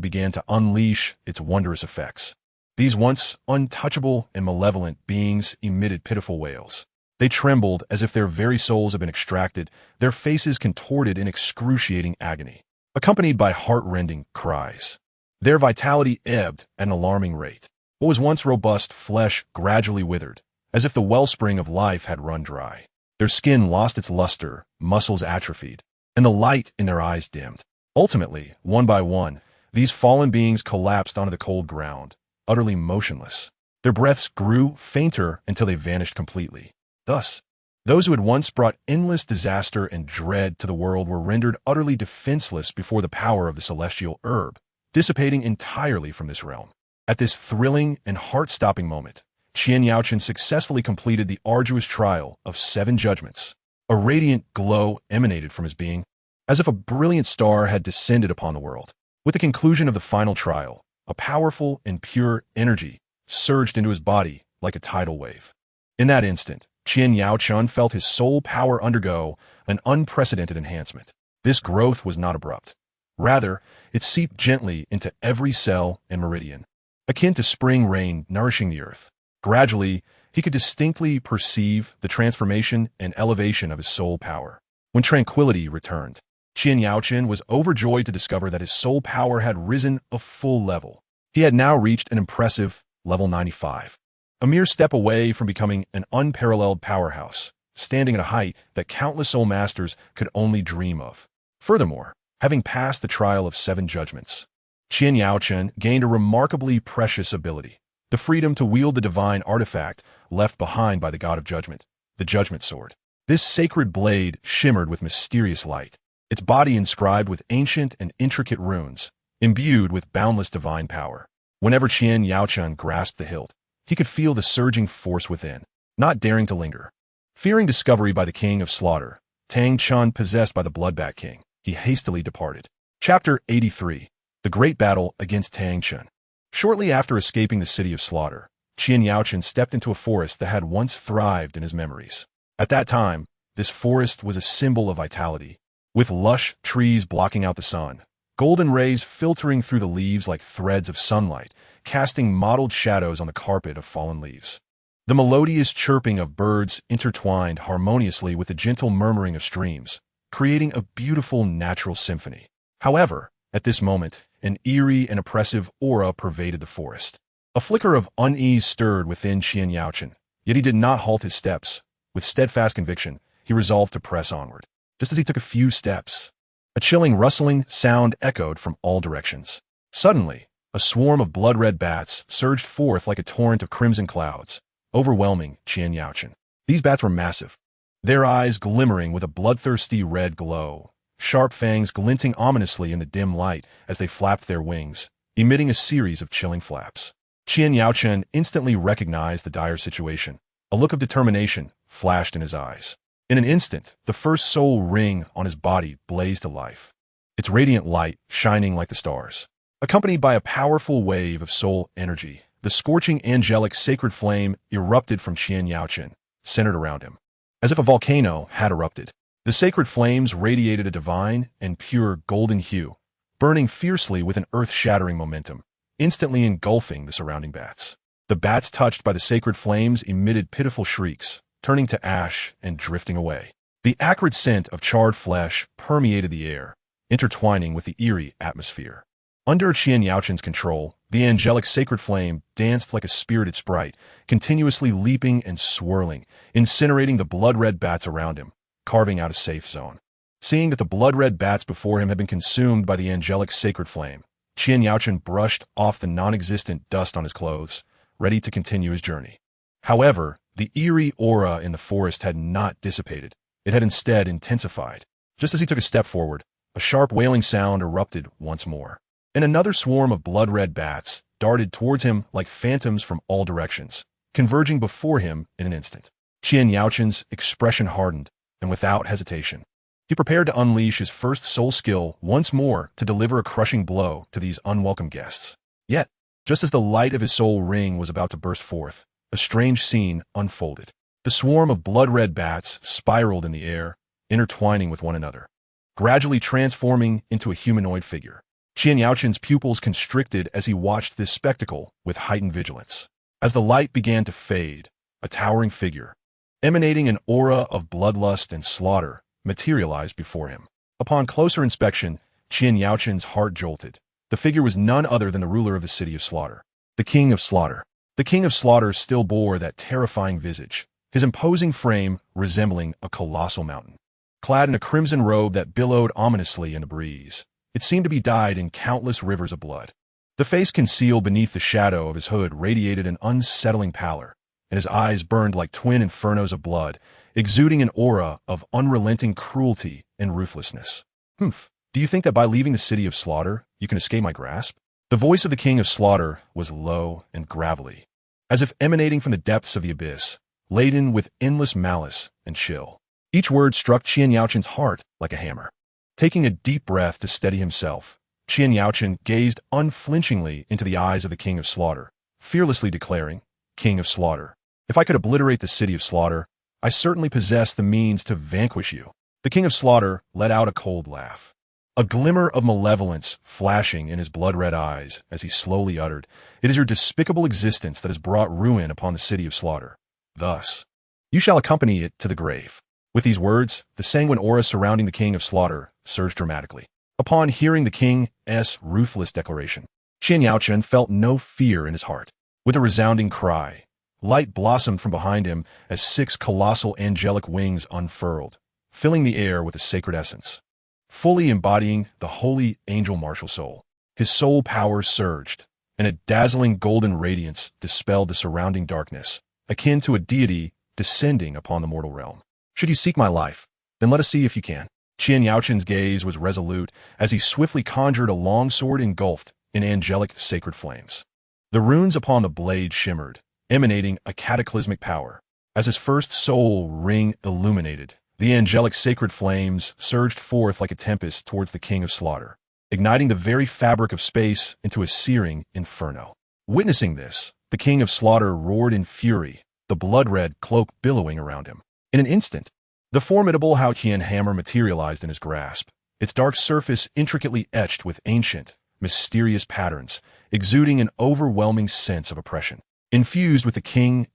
began to unleash its wondrous effects, these once untouchable and malevolent beings emitted pitiful wails. They trembled as if their very souls had been extracted, their faces contorted in excruciating agony, accompanied by heart-rending cries. Their vitality ebbed at an alarming rate. What was once robust flesh gradually withered, as if the wellspring of life had run dry. Their skin lost its luster, muscles atrophied, and the light in their eyes dimmed. Ultimately, one by one, these fallen beings collapsed onto the cold ground, utterly motionless. Their breaths grew fainter until they vanished completely. Thus, those who had once brought endless disaster and dread to the world were rendered utterly defenseless before the power of the celestial herb, dissipating entirely from this realm. At this thrilling and heart-stopping moment, Qian Yaochen successfully completed the arduous trial of 7 judgments. A radiant glow emanated from his being, as if a brilliant star had descended upon the world. With the conclusion of the final trial, a powerful and pure energy surged into his body like a tidal wave. In that instant, Qian Yaochen felt his soul power undergo an unprecedented enhancement. This growth was not abrupt. Rather, it seeped gently into every cell and meridian, akin to spring rain nourishing the earth. Gradually, he could distinctly perceive the transformation and elevation of his soul power. When tranquility returned, Qian Yaochen was overjoyed to discover that his soul power had risen a full level. He had now reached an impressive level 95. A mere step away from becoming an unparalleled powerhouse, standing at a height that countless soul masters could only dream of. Furthermore, having passed the trial of 7 judgments, Qian Yaochen gained a remarkably precious ability, the freedom to wield the divine artifact left behind by the God of Judgment, the Judgment Sword. This sacred blade shimmered with mysterious light, its body inscribed with ancient and intricate runes, imbued with boundless divine power. Whenever Qian Yaochen grasped the hilt, he could feel the surging force within, not daring to linger. Fearing discovery by the King of Slaughter, Tang Chun possessed by the Bloodbat King, he hastily departed. Chapter 83. The Great Battle Against Tang Chun. Shortly after escaping the City of Slaughter, Qian Yaochen stepped into a forest that had once thrived in his memories. At that time, this forest was a symbol of vitality, with lush trees blocking out the sun, golden rays filtering through the leaves like threads of sunlight, casting mottled shadows on the carpet of fallen leaves. The melodious chirping of birds intertwined harmoniously with the gentle murmuring of streams, creating a beautiful natural symphony. However, at this moment, an eerie and oppressive aura pervaded the forest. A flicker of unease stirred within Qian Yaochen, yet he did not halt his steps. With steadfast conviction, he resolved to press onward. Just as he took a few steps, a chilling rustling sound echoed from all directions. Suddenly, a swarm of blood-red bats surged forth like a torrent of crimson clouds, overwhelming Qian Yaochen. These bats were massive, their eyes glimmering with a bloodthirsty red glow, sharp fangs glinting ominously in the dim light as they flapped their wings, emitting a series of chilling flaps. Qian Yaochen instantly recognized the dire situation. A look of determination flashed in his eyes. In an instant, the first soul ring on his body blazed to life, its radiant light shining like the stars. Accompanied by a powerful wave of soul energy, the scorching angelic sacred flame erupted from Qian Yaochen, centered around him. As if a volcano had erupted, the sacred flames radiated a divine and pure golden hue, burning fiercely with an earth-shattering momentum, instantly engulfing the surrounding bats. The bats touched by the sacred flames emitted pitiful shrieks, turning to ash and drifting away. The acrid scent of charred flesh permeated the air, intertwining with the eerie atmosphere. Under Qian Yaochen's control, the angelic sacred flame danced like a spirited sprite, continuously leaping and swirling, incinerating the blood-red bats around him, carving out a safe zone. Seeing that the blood-red bats before him had been consumed by the angelic sacred flame, Qian Yaochen brushed off the non-existent dust on his clothes, ready to continue his journey. However, the eerie aura in the forest had not dissipated. It had instead intensified. Just as he took a step forward, a sharp wailing sound erupted once more, and another swarm of blood-red bats darted towards him like phantoms from all directions, converging before him in an instant. Qian Yaochen's expression hardened, and without hesitation, he prepared to unleash his first soul skill once more to deliver a crushing blow to these unwelcome guests. Yet, just as the light of his soul ring was about to burst forth, a strange scene unfolded. The swarm of blood-red bats spiraled in the air, intertwining with one another, gradually transforming into a humanoid figure. Qian Yaoqian's pupils constricted as he watched this spectacle with heightened vigilance. As the light began to fade, a towering figure, emanating an aura of bloodlust and slaughter, materialized before him. Upon closer inspection, Qian Yaoqian's heart jolted. The figure was none other than the ruler of the city of Slaughter, the King of Slaughter. The King of Slaughter still bore that terrifying visage, his imposing frame resembling a colossal mountain. Clad in a crimson robe that billowed ominously in the breeze, it seemed to be dyed in countless rivers of blood. The face concealed beneath the shadow of his hood radiated an unsettling pallor, and his eyes burned like twin infernos of blood, exuding an aura of unrelenting cruelty and ruthlessness. "Humph, do you think that by leaving the city of Slaughter, you can escape my grasp?" The voice of the King of Slaughter was low and gravelly, as if emanating from the depths of the abyss, laden with endless malice and chill. Each word struck Qian Yaoqian's heart like a hammer. Taking a deep breath to steady himself, Qian Yaoqian gazed unflinchingly into the eyes of the King of Slaughter, fearlessly declaring, "King of Slaughter, if I could obliterate the city of Slaughter, I certainly possess the means to vanquish you." The King of Slaughter let out a cold laugh, a glimmer of malevolence flashing in his blood-red eyes as he slowly uttered, "It is your despicable existence that has brought ruin upon the city of Slaughter. Thus, you shall accompany it to the grave." With these words, the sanguine aura surrounding the King of Slaughter surged dramatically. Upon hearing the King's ruthless declaration, Qian Yaoqian felt no fear in his heart. With a resounding cry, light blossomed from behind him as 6 colossal angelic wings unfurled, filling the air with a sacred essence. Fully embodying the holy angel martial soul, his soul power surged, and a dazzling golden radiance dispelled the surrounding darkness, akin to a deity descending upon the mortal realm. "Should you seek my life, then let us see if you can." Qian Yaoqian's gaze was resolute as he swiftly conjured a long sword engulfed in angelic sacred flames. The runes upon the blade shimmered, emanating a cataclysmic power. As his first soul ring illuminated, the angelic sacred flames surged forth like a tempest towards the King of Slaughter, igniting the very fabric of space into a searing inferno. Witnessing this, the King of Slaughter roared in fury, the blood-red cloak billowing around him. In an instant, the formidable Haotian hammer materialized in his grasp, its dark surface intricately etched with ancient, mysterious patterns, exuding an overwhelming sense of oppression. Infused with the King's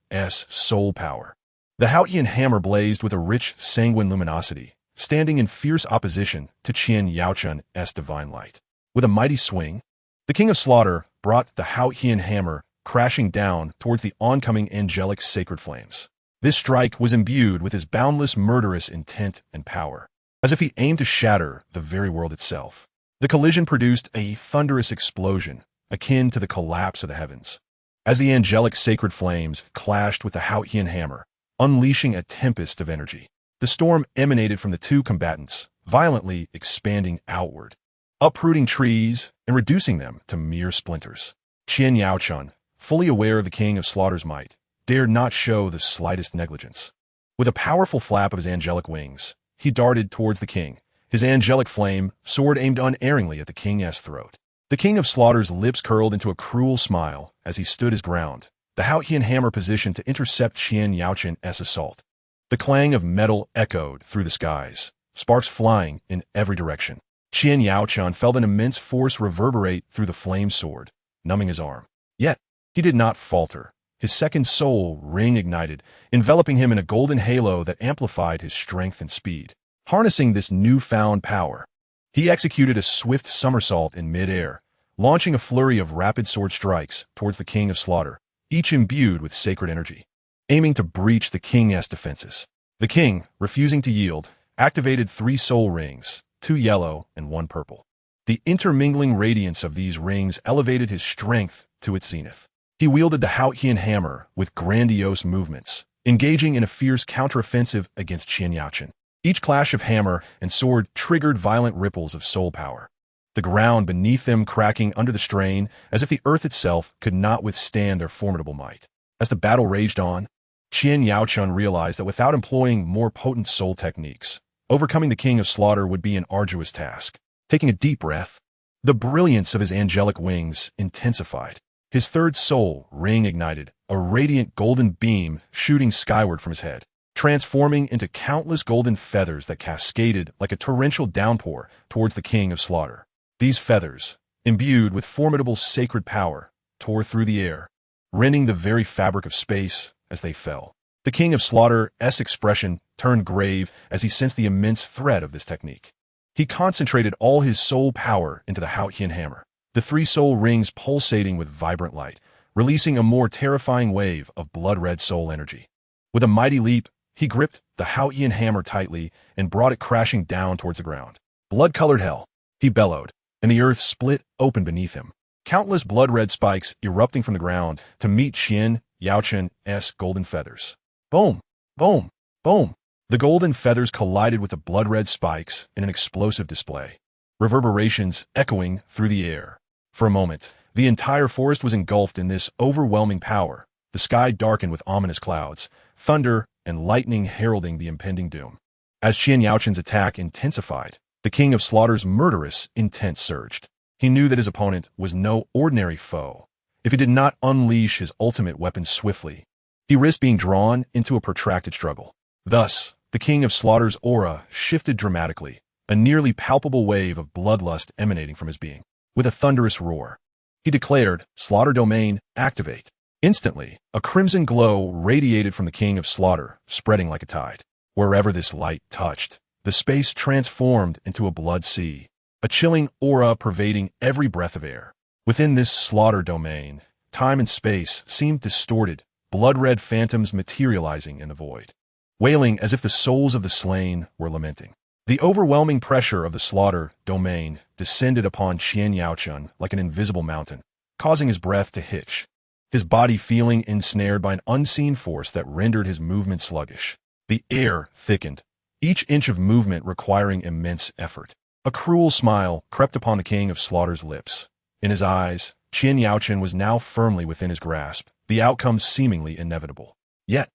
soul power, the Haotian hammer blazed with a rich, sanguine luminosity, standing in fierce opposition to Qian Yaoqian's divine light. With a mighty swing, the King of Slaughter brought the Haotian hammer crashing down towards the oncoming angelic sacred flames. This strike was imbued with his boundless murderous intent and power, as if he aimed to shatter the very world itself. The collision produced a thunderous explosion, akin to the collapse of the heavens, as the angelic sacred flames clashed with the Haotian hammer, unleashing a tempest of energy. The storm emanated from the two combatants, violently expanding outward, uprooting trees and reducing them to mere splinters. Qian Yaoqian, fully aware of the King of Slaughter's might, dared not show the slightest negligence. With a powerful flap of his angelic wings, he darted towards the king, his angelic flame sword aimed unerringly at the King's throat. The King of Slaughter's lips curled into a cruel smile as he stood his ground, the Haotian hammer positioned to intercept Qian Yaoqian's assault. The clang of metal echoed through the skies, sparks flying in every direction. Qian Yaoqian felt an immense force reverberate through the flame sword, numbing his arm. Yet, he did not falter. His second soul ring ignited, enveloping him in a golden halo that amplified his strength and speed. Harnessing this newfound power, he executed a swift somersault in mid-air, launching a flurry of rapid sword strikes towards the King of Slaughter, each imbued with sacred energy, aiming to breach the King's defenses. The King, refusing to yield, activated 3 soul rings, 2 yellow and 1 purple. The intermingling radiance of these rings elevated his strength to its zenith. He wielded the Haotian hammer with grandiose movements, engaging in a fierce counteroffensive against Qian Yaoqian. Each clash of hammer and sword triggered violent ripples of soul power, the ground beneath them cracking under the strain as if the earth itself could not withstand their formidable might. As the battle raged on, Qian Yaoqian realized that without employing more potent soul techniques, overcoming the King of Slaughter would be an arduous task. Taking a deep breath, the brilliance of his angelic wings intensified. His third soul ring ignited, a radiant golden beam shooting skyward from his head, transforming into countless golden feathers that cascaded like a torrential downpour towards the King of Slaughter. These feathers, imbued with formidable sacred power, tore through the air, rending the very fabric of space as they fell. The King of Slaughter's expression turned grave as he sensed the immense threat of this technique. He concentrated all his soul power into the outshine hammer, the three soul rings pulsating with vibrant light, releasing a more terrifying wave of blood-red soul energy. With a mighty leap, he gripped the outshine hammer tightly and brought it crashing down towards the ground. Blood-colored hell, he bellowed, and the earth split open beneath him. Countless blood-red spikes erupting from the ground to meet Qian Yaochun's golden feathers. Boom! Boom! Boom! The golden feathers collided with the blood-red spikes in an explosive display, reverberations echoing through the air. For a moment, the entire forest was engulfed in this overwhelming power. The sky darkened with ominous clouds, thunder and lightning heralding the impending doom. As Qian Yaochun's attack intensified, the King of Slaughter's murderous intent surged. He knew that his opponent was no ordinary foe. If he did not unleash his ultimate weapon swiftly, he risked being drawn into a protracted struggle. Thus, the King of Slaughter's aura shifted dramatically, a nearly palpable wave of bloodlust emanating from his being. With a thunderous roar, he declared, "Slaughter Domain, activate." Instantly, a crimson glow radiated from the King of Slaughter, spreading like a tide. Wherever this light touched, the space transformed into a blood sea, a chilling aura pervading every breath of air. Within this Slaughter Domain, time and space seemed distorted, blood-red phantoms materializing in the void, wailing as if the souls of the slain were lamenting. The overwhelming pressure of the Slaughter Domain descended upon Qian Yaochun like an invisible mountain, causing his breath to hitch, his body feeling ensnared by an unseen force that rendered his movement sluggish. The air thickened, each inch of movement requiring immense effort. A cruel smile crept upon the King of Slaughter's lips. In his eyes, Qian Yaochun was now firmly within his grasp, the outcome seemingly inevitable. Yet,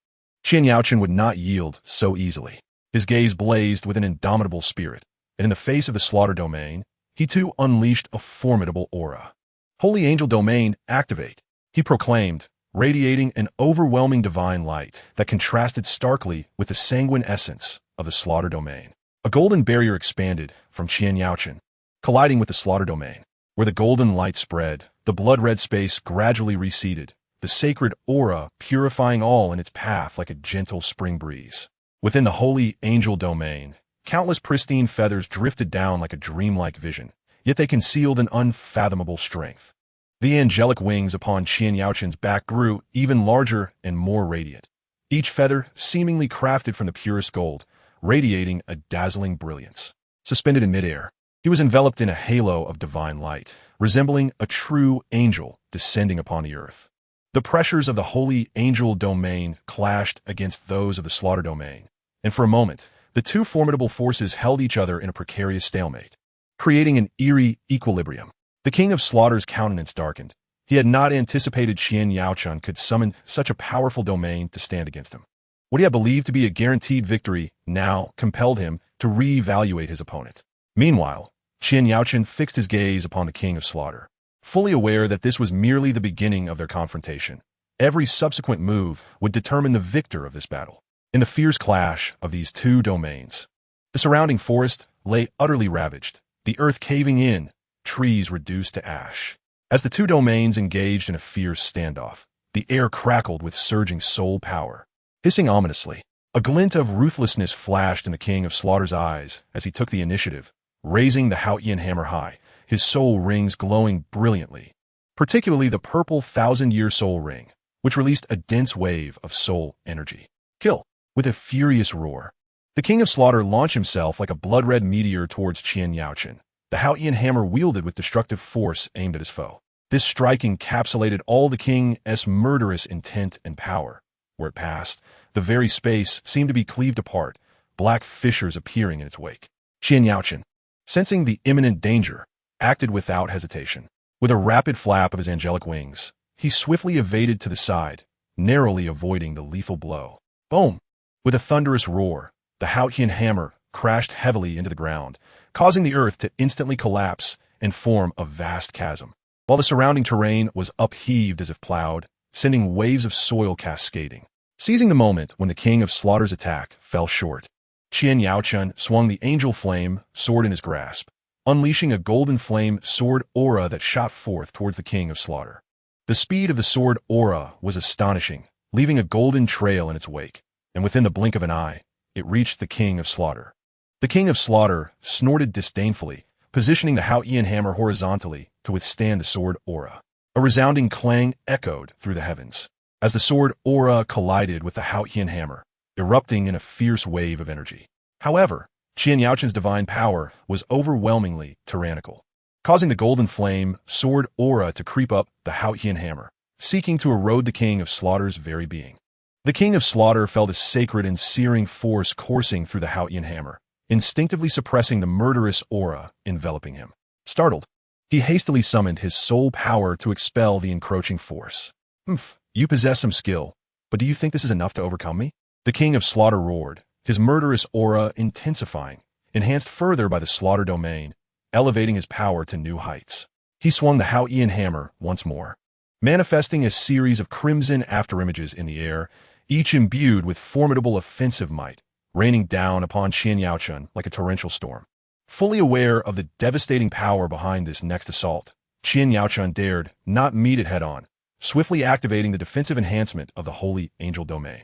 Qian Yaochun would not yield so easily. His gaze blazed with an indomitable spirit, and in the face of the Slaughter Domain, he too unleashed a formidable aura. "Holy Angel Domain, activate," he proclaimed, radiating an overwhelming divine light that contrasted starkly with the sanguine essence of the Slaughter Domain. A golden barrier expanded from Qian Yaochun, colliding with the Slaughter Domain. Where the golden light spread, the blood-red space gradually receded, the sacred aura purifying all in its path like a gentle spring breeze. Within the Holy Angel Domain, countless pristine feathers drifted down like a dreamlike vision, yet they concealed an unfathomable strength. The angelic wings upon Qian Yaochun's back grew even larger and more radiant, each feather seemingly crafted from the purest gold, radiating a dazzling brilliance. Suspended in midair, he was enveloped in a halo of divine light, resembling a true angel descending upon the earth. The pressures of the Holy Angel Domain clashed against those of the Slaughter Domain, and for a moment, the two formidable forces held each other in a precarious stalemate, creating an eerie equilibrium. The King of Slaughter's countenance darkened. He had not anticipated Qian Yaochun could summon such a powerful domain to stand against him. What he had believed to be a guaranteed victory now compelled him to re-evaluate his opponent. Meanwhile, Qian Yaochun fixed his gaze upon the King of Slaughter, fully aware that this was merely the beginning of their confrontation. Every subsequent move would determine the victor of this battle. In the fierce clash of these two domains, the surrounding forest lay utterly ravaged, the earth caving in, trees reduced to ash. As the two domains engaged in a fierce standoff, the air crackled with surging soul power. Hissing ominously, a glint of ruthlessness flashed in the King of Slaughter's eyes as he took the initiative, raising the outshine hammer high, his soul rings glowing brilliantly, particularly the purple 1,000-year soul ring, which released a dense wave of soul energy. Kill! With a furious roar, the King of Slaughter launched himself like a blood-red meteor towards Qian Yaochun, the outshine hammer wielded with destructive force aimed at his foe. This strike encapsulated all the King's murderous intent and power. Where it passed, the very space seemed to be cleaved apart, black fissures appearing in its wake. Qian Yaochun, sensing the imminent danger, acted without hesitation. With a rapid flap of his angelic wings, he swiftly evaded to the side, narrowly avoiding the lethal blow. Boom! With a thunderous roar, the outshine hammer crashed heavily into the ground, causing the earth to instantly collapse and form a vast chasm. While the surrounding terrain was upheaved as if plowed, sending waves of soil cascading. Seizing the moment when the King of Slaughter's attack fell short, Qian Yaochun swung the angel flame sword in his grasp, unleashing a golden flame sword aura that shot forth towards the King of Slaughter. The speed of the sword aura was astonishing, leaving a golden trail in its wake, and within the blink of an eye, it reached the King of Slaughter. The King of Slaughter snorted disdainfully, positioning the Haotian hammer horizontally to withstand the sword aura. A resounding clang echoed through the heavens as the sword aura collided with the Haotian hammer, erupting in a fierce wave of energy. However, Qian Yaochun's divine power was overwhelmingly tyrannical, causing the golden flame sword aura to creep up the Haotian hammer, seeking to erode the King of Slaughter's very being. The King of Slaughter felt a sacred and searing force coursing through the Haotian hammer, instinctively suppressing the murderous aura enveloping him. Startled, he hastily summoned his soul power to expel the encroaching force. You possess some skill, but do you think this is enough to overcome me? The King of Slaughter roared, his murderous aura intensifying, enhanced further by the Slaughter domain, elevating his power to new heights. He swung the Haotian hammer once more, manifesting a series of crimson afterimages in the air, each imbued with formidable offensive might, raining down upon Qian Yaochun like a torrential storm. Fully aware of the devastating power behind this next assault, Qian Yaochun dared not meet it head-on, swiftly activating the defensive enhancement of the holy angel domain.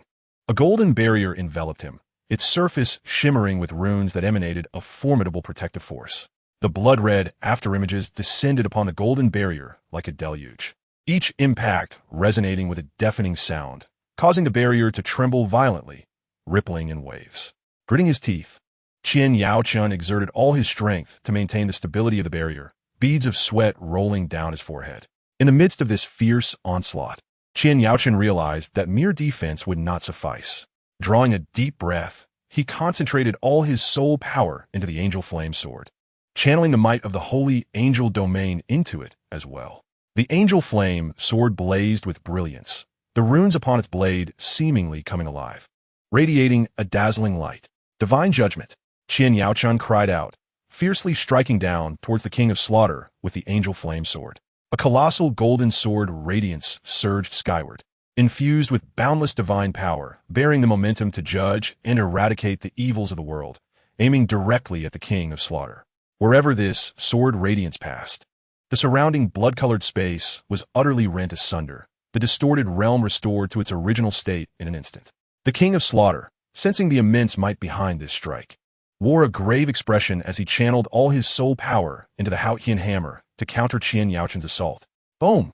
A golden barrier enveloped him, its surface shimmering with runes that emanated a formidable protective force. The blood-red afterimages descended upon the golden barrier like a deluge, each impact resonating with a deafening sound, causing the barrier to tremble violently, rippling in waves. Gritting his teeth, Qian Yaochun exerted all his strength to maintain the stability of the barrier, beads of sweat rolling down his forehead. In the midst of this fierce onslaught, Qian Yaochun realized that mere defense would not suffice. Drawing a deep breath, he concentrated all his soul power into the angel flame sword, channeling the might of the holy angel domain into it as well. The angel flame sword blazed with brilliance, the runes upon its blade seemingly coming alive, radiating a dazzling light. Divine judgment, Qian Yaochun cried out, fiercely striking down towards the King of Slaughter with the angel flame sword. A colossal golden sword radiance surged skyward, infused with boundless divine power, bearing the momentum to judge and eradicate the evils of the world, aiming directly at the King of Slaughter. Wherever this sword radiance passed, the surrounding blood-colored space was utterly rent asunder, the distorted realm restored to its original state in an instant. The King of Slaughter, sensing the immense might behind this strike, wore a grave expression as he channeled all his soul power into the Haotian hammer to counter Qian Yaochun's assault. Boom!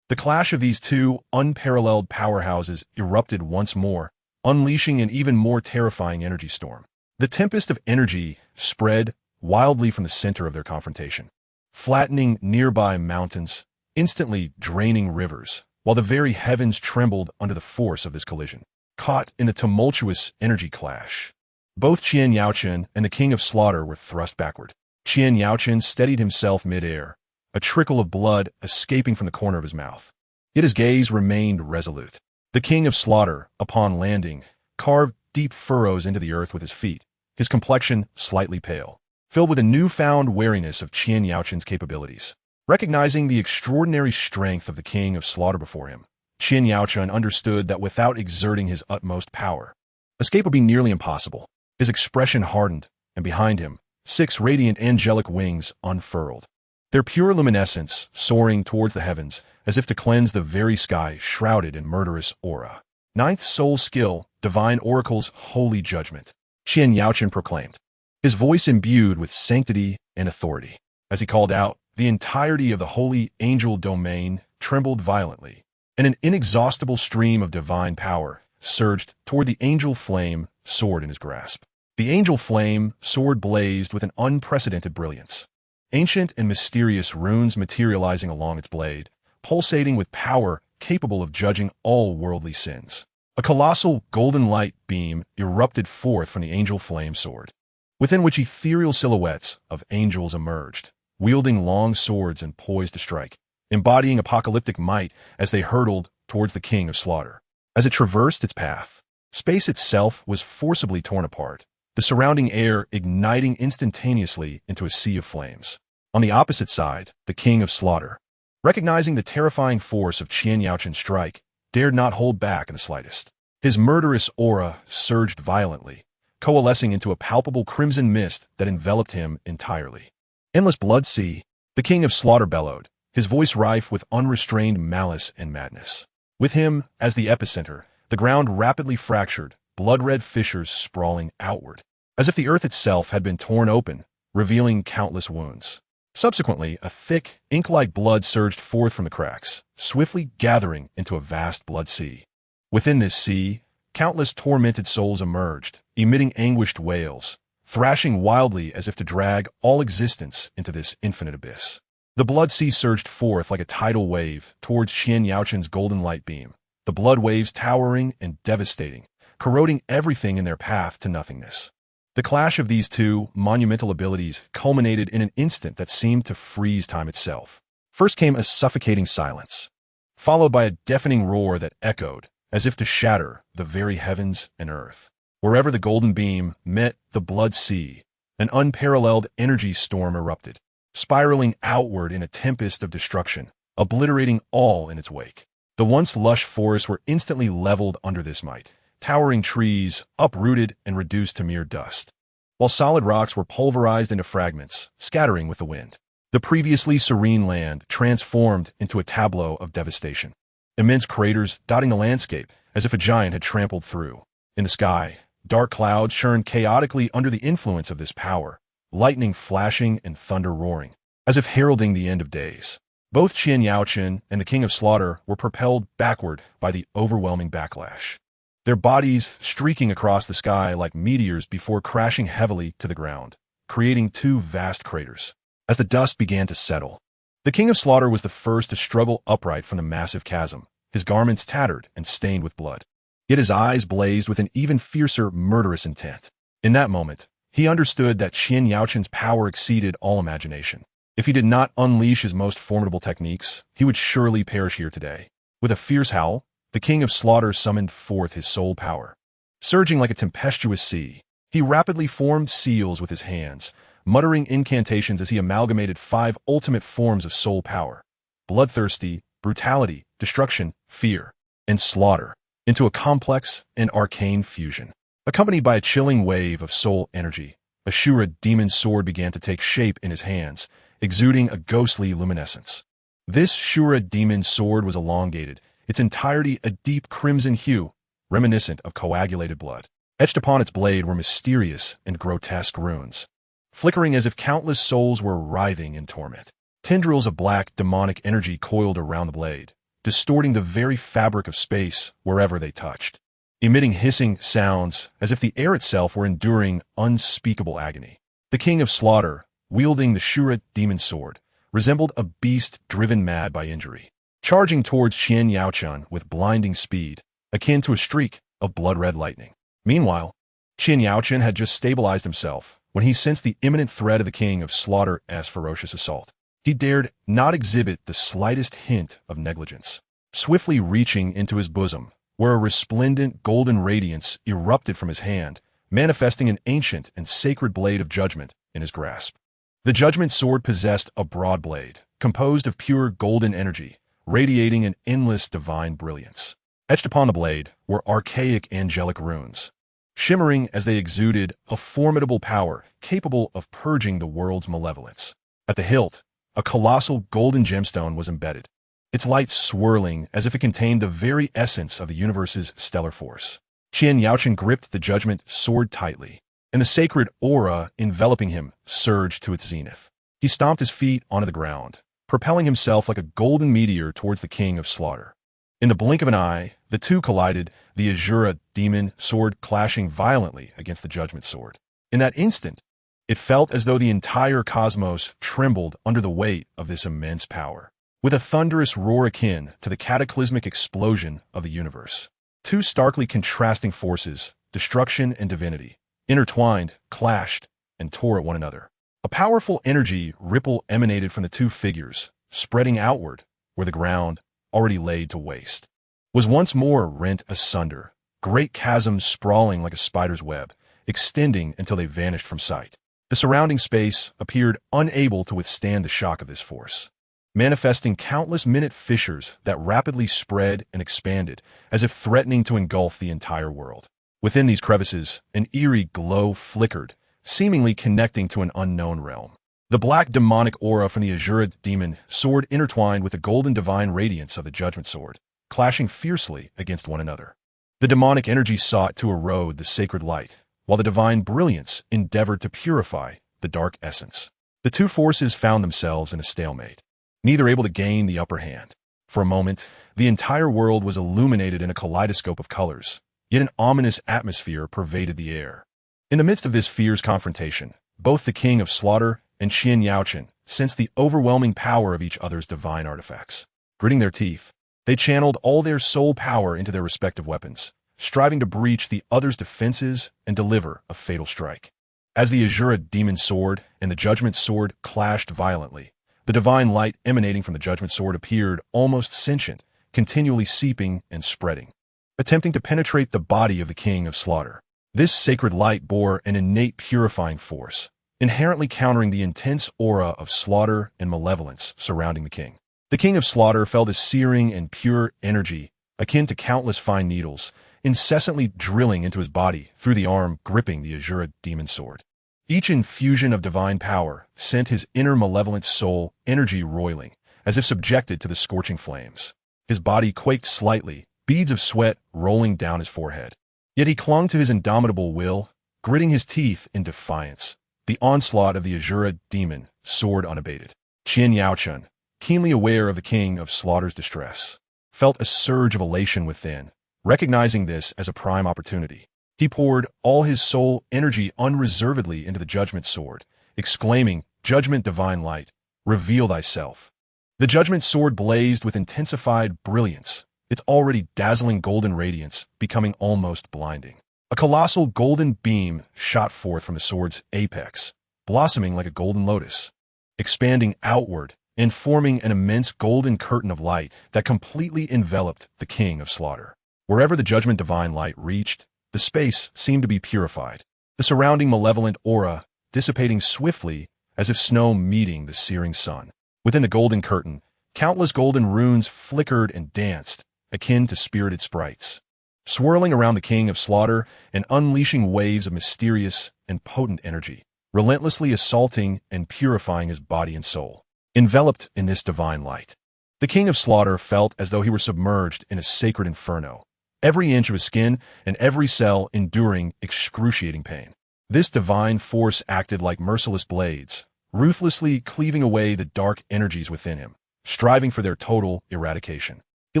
The clash of these two unparalleled powerhouses erupted once more, unleashing an even more terrifying energy storm. The tempest of energy spread wildly from the center of their confrontation, flattening nearby mountains, instantly draining rivers, while the very heavens trembled under the force of this collision. Caught in a tumultuous energy clash, both Qian Yaochun and the King of Slaughter were thrust backward. Qian Yaochun steadied himself mid-air, a trickle of blood escaping from the corner of his mouth. Yet his gaze remained resolute. The King of Slaughter, upon landing, carved deep furrows into the earth with his feet, his complexion slightly pale, filled with a newfound wariness of Qian Yaochun's capabilities. Recognizing the extraordinary strength of the King of Slaughter before him, Qian Yaochun understood that without exerting his utmost power, escape would be nearly impossible. His expression hardened, and behind him, 6 radiant angelic wings unfurled, their pure luminescence soaring towards the heavens as if to cleanse the very sky shrouded in murderous aura. 9th soul skill, divine oracle's holy judgment, Qian Yaochun proclaimed, his voice imbued with sanctity and authority. As he called out, the entirety of the holy angel domain trembled violently, and an inexhaustible stream of divine power surged toward the angel flame sword in his grasp. The angel flame sword blazed with an unprecedented brilliance, ancient and mysterious runes materializing along its blade, pulsating with power capable of judging all worldly sins. A colossal golden light beam erupted forth from the angel flame sword, within which ethereal silhouettes of angels emerged, wielding long swords and poised to strike, embodying apocalyptic might as they hurtled towards the King of Slaughter. As it traversed its path, space itself was forcibly torn apart, the surrounding air igniting instantaneously into a sea of flames. On the opposite side, the King of Slaughter, recognizing the terrifying force of Qian Yaochun's strike, dared not hold back in the slightest. His murderous aura surged violently, coalescing into a palpable crimson mist that enveloped him entirely. "Endless blood sea," the king of slaughter bellowed, his voice rife with unrestrained malice and madness. With him, as the epicenter, the ground rapidly fractured, blood-red fissures sprawling outward, as if the earth itself had been torn open, revealing countless wounds. Subsequently, a thick, ink-like blood surged forth from the cracks, swiftly gathering into a vast blood sea. Within this sea, countless tormented souls emerged, emitting anguished wails, thrashing wildly as if to drag all existence into this infinite abyss. The blood sea surged forth like a tidal wave towards Qian Yaoqin's golden light beam, the blood waves towering and devastating, corroding everything in their path to nothingness. The clash of these two monumental abilities culminated in an instant that seemed to freeze time itself. First came a suffocating silence, followed by a deafening roar that echoed, as if to shatter the very heavens and earth. Wherever the golden beam met the blood sea, an unparalleled energy storm erupted, spiraling outward in a tempest of destruction, obliterating all in its wake. The once lush forests were instantly leveled under this might, towering trees uprooted and reduced to mere dust, while solid rocks were pulverized into fragments, scattering with the wind. The previously serene land transformed into a tableau of devastation. Immense craters dotting the landscape as if a giant had trampled through. In the sky, dark clouds churned chaotically under the influence of this power, lightning flashing and thunder roaring, as if heralding the end of days. Both Qian Yaoqin and the King of Slaughter were propelled backward by the overwhelming backlash, their bodies streaking across the sky like meteors before crashing heavily to the ground, creating two vast craters. As the dust began to settle, the King of Slaughter was the first to struggle upright from the massive chasm, his garments tattered and stained with blood. Yet his eyes blazed with an even fiercer, murderous intent. In that moment, he understood that Qian Yaoqin's power exceeded all imagination. If he did not unleash his most formidable techniques, he would surely perish here today. With a fierce howl, the King of Slaughter summoned forth his soul power. Surging like a tempestuous sea, he rapidly formed seals with his hands, muttering incantations as he amalgamated 5 ultimate forms of soul power: bloodthirsty, brutality, destruction, fear, and slaughter, into a complex and arcane fusion. Accompanied by a chilling wave of soul energy, a Shura demon sword began to take shape in his hands, exuding a ghostly luminescence. This Shura demon sword was elongated, its entirety a deep crimson hue, reminiscent of coagulated blood. Etched upon its blade were mysterious and grotesque runes, flickering as if countless souls were writhing in torment. Tendrils of black, demonic energy coiled around the blade, distorting the very fabric of space wherever they touched, emitting hissing sounds as if the air itself were enduring unspeakable agony. The King of Slaughter, wielding the Shura demon sword, resembled a beast driven mad by injury, charging towards Qian Yaoqin with blinding speed, akin to a streak of blood-red lightning. Meanwhile, Qian Yaoqin had just stabilized himself when he sensed the imminent threat of the King of Slaughter's ferocious assault. He dared not exhibit the slightest hint of negligence. Swiftly reaching into his bosom, where a resplendent golden radiance erupted from his hand, manifesting an ancient and sacred blade of judgment in his grasp. The judgment sword possessed a broad blade, composed of pure golden energy, radiating an endless divine brilliance. Etched upon the blade were archaic angelic runes, shimmering as they exuded a formidable power capable of purging the world's malevolence. At the hilt, a colossal golden gemstone was embedded, its light swirling as if it contained the very essence of the universe's stellar force. Qian Yaoqin gripped the judgment sword tightly, and the sacred aura enveloping him surged to its zenith. He stomped his feet onto the ground, propelling himself like a golden meteor towards the King of Slaughter. In the blink of an eye, the two collided, the Azura demon sword clashing violently against the judgment sword. In that instant, it felt as though the entire cosmos trembled under the weight of this immense power. With a thunderous roar akin to the cataclysmic explosion of the universe, two starkly contrasting forces, destruction and divinity, intertwined, clashed, and tore at one another. A powerful energy ripple emanated from the two figures, spreading outward, where the ground, already laid to waste, was once more rent asunder, great chasms sprawling like a spider's web, extending until they vanished from sight. The surrounding space appeared unable to withstand the shock of this force. manifesting countless minute fissures that rapidly spread and expanded, as if threatening to engulf the entire world. Within these crevices, an eerie glow flickered, seemingly connecting to an unknown realm. The black demonic aura from the Azura demon sword intertwined with the golden divine radiance of the Judgment Sword, clashing fiercely against one another. The demonic energy sought to erode the sacred light, while the divine brilliance endeavored to purify the dark essence. The two forces found themselves in a stalemate, neither able to gain the upper hand. For a moment, the entire world was illuminated in a kaleidoscope of colors, yet an ominous atmosphere pervaded the air. In the midst of this fierce confrontation, both the King of Slaughter and Qian Yaochen sensed the overwhelming power of each other's divine artifacts. Gritting their teeth, they channeled all their soul power into their respective weapons, striving to breach the other's defenses and deliver a fatal strike. As the Azura demon sword and the Judgment Sword clashed violently, the divine light emanating from the Judgment Sword appeared almost sentient, continually seeping and spreading, attempting to penetrate the body of the King of Slaughter. This sacred light bore an innate purifying force, inherently countering the intense aura of slaughter and malevolence surrounding the king. The King of Slaughter felt a searing and pure energy, akin to countless fine needles, incessantly drilling into his body through the arm gripping the Azura demon sword. Each infusion of divine power sent his inner malevolent soul energy roiling, as if subjected to the scorching flames. His body quaked slightly, beads of sweat rolling down his forehead. Yet he clung to his indomitable will, gritting his teeth in defiance. The onslaught of the Azura demon soared unabated. Qian Yaochen, keenly aware of the King of Slaughter's distress, felt a surge of elation within, recognizing this as a prime opportunity. He poured all his soul energy unreservedly into the Judgment Sword, exclaiming, "Judgment divine light, reveal thyself." The Judgment Sword blazed with intensified brilliance, its already dazzling golden radiance becoming almost blinding. A colossal golden beam shot forth from the sword's apex, blossoming like a golden lotus, expanding outward and forming an immense golden curtain of light that completely enveloped the King of Slaughter. Wherever the Judgment divine light reached, the space seemed to be purified, the surrounding malevolent aura dissipating swiftly as if snow meeting the searing sun. Within the golden curtain, countless golden runes flickered and danced, akin to spirited sprites, swirling around the King of Slaughter and unleashing waves of mysterious and potent energy, relentlessly assaulting and purifying his body and soul. Enveloped in this divine light, the King of Slaughter felt as though he were submerged in a sacred inferno, every inch of his skin and every cell enduring excruciating pain. This divine force acted like merciless blades, ruthlessly cleaving away the dark energies within him, striving for their total eradication. He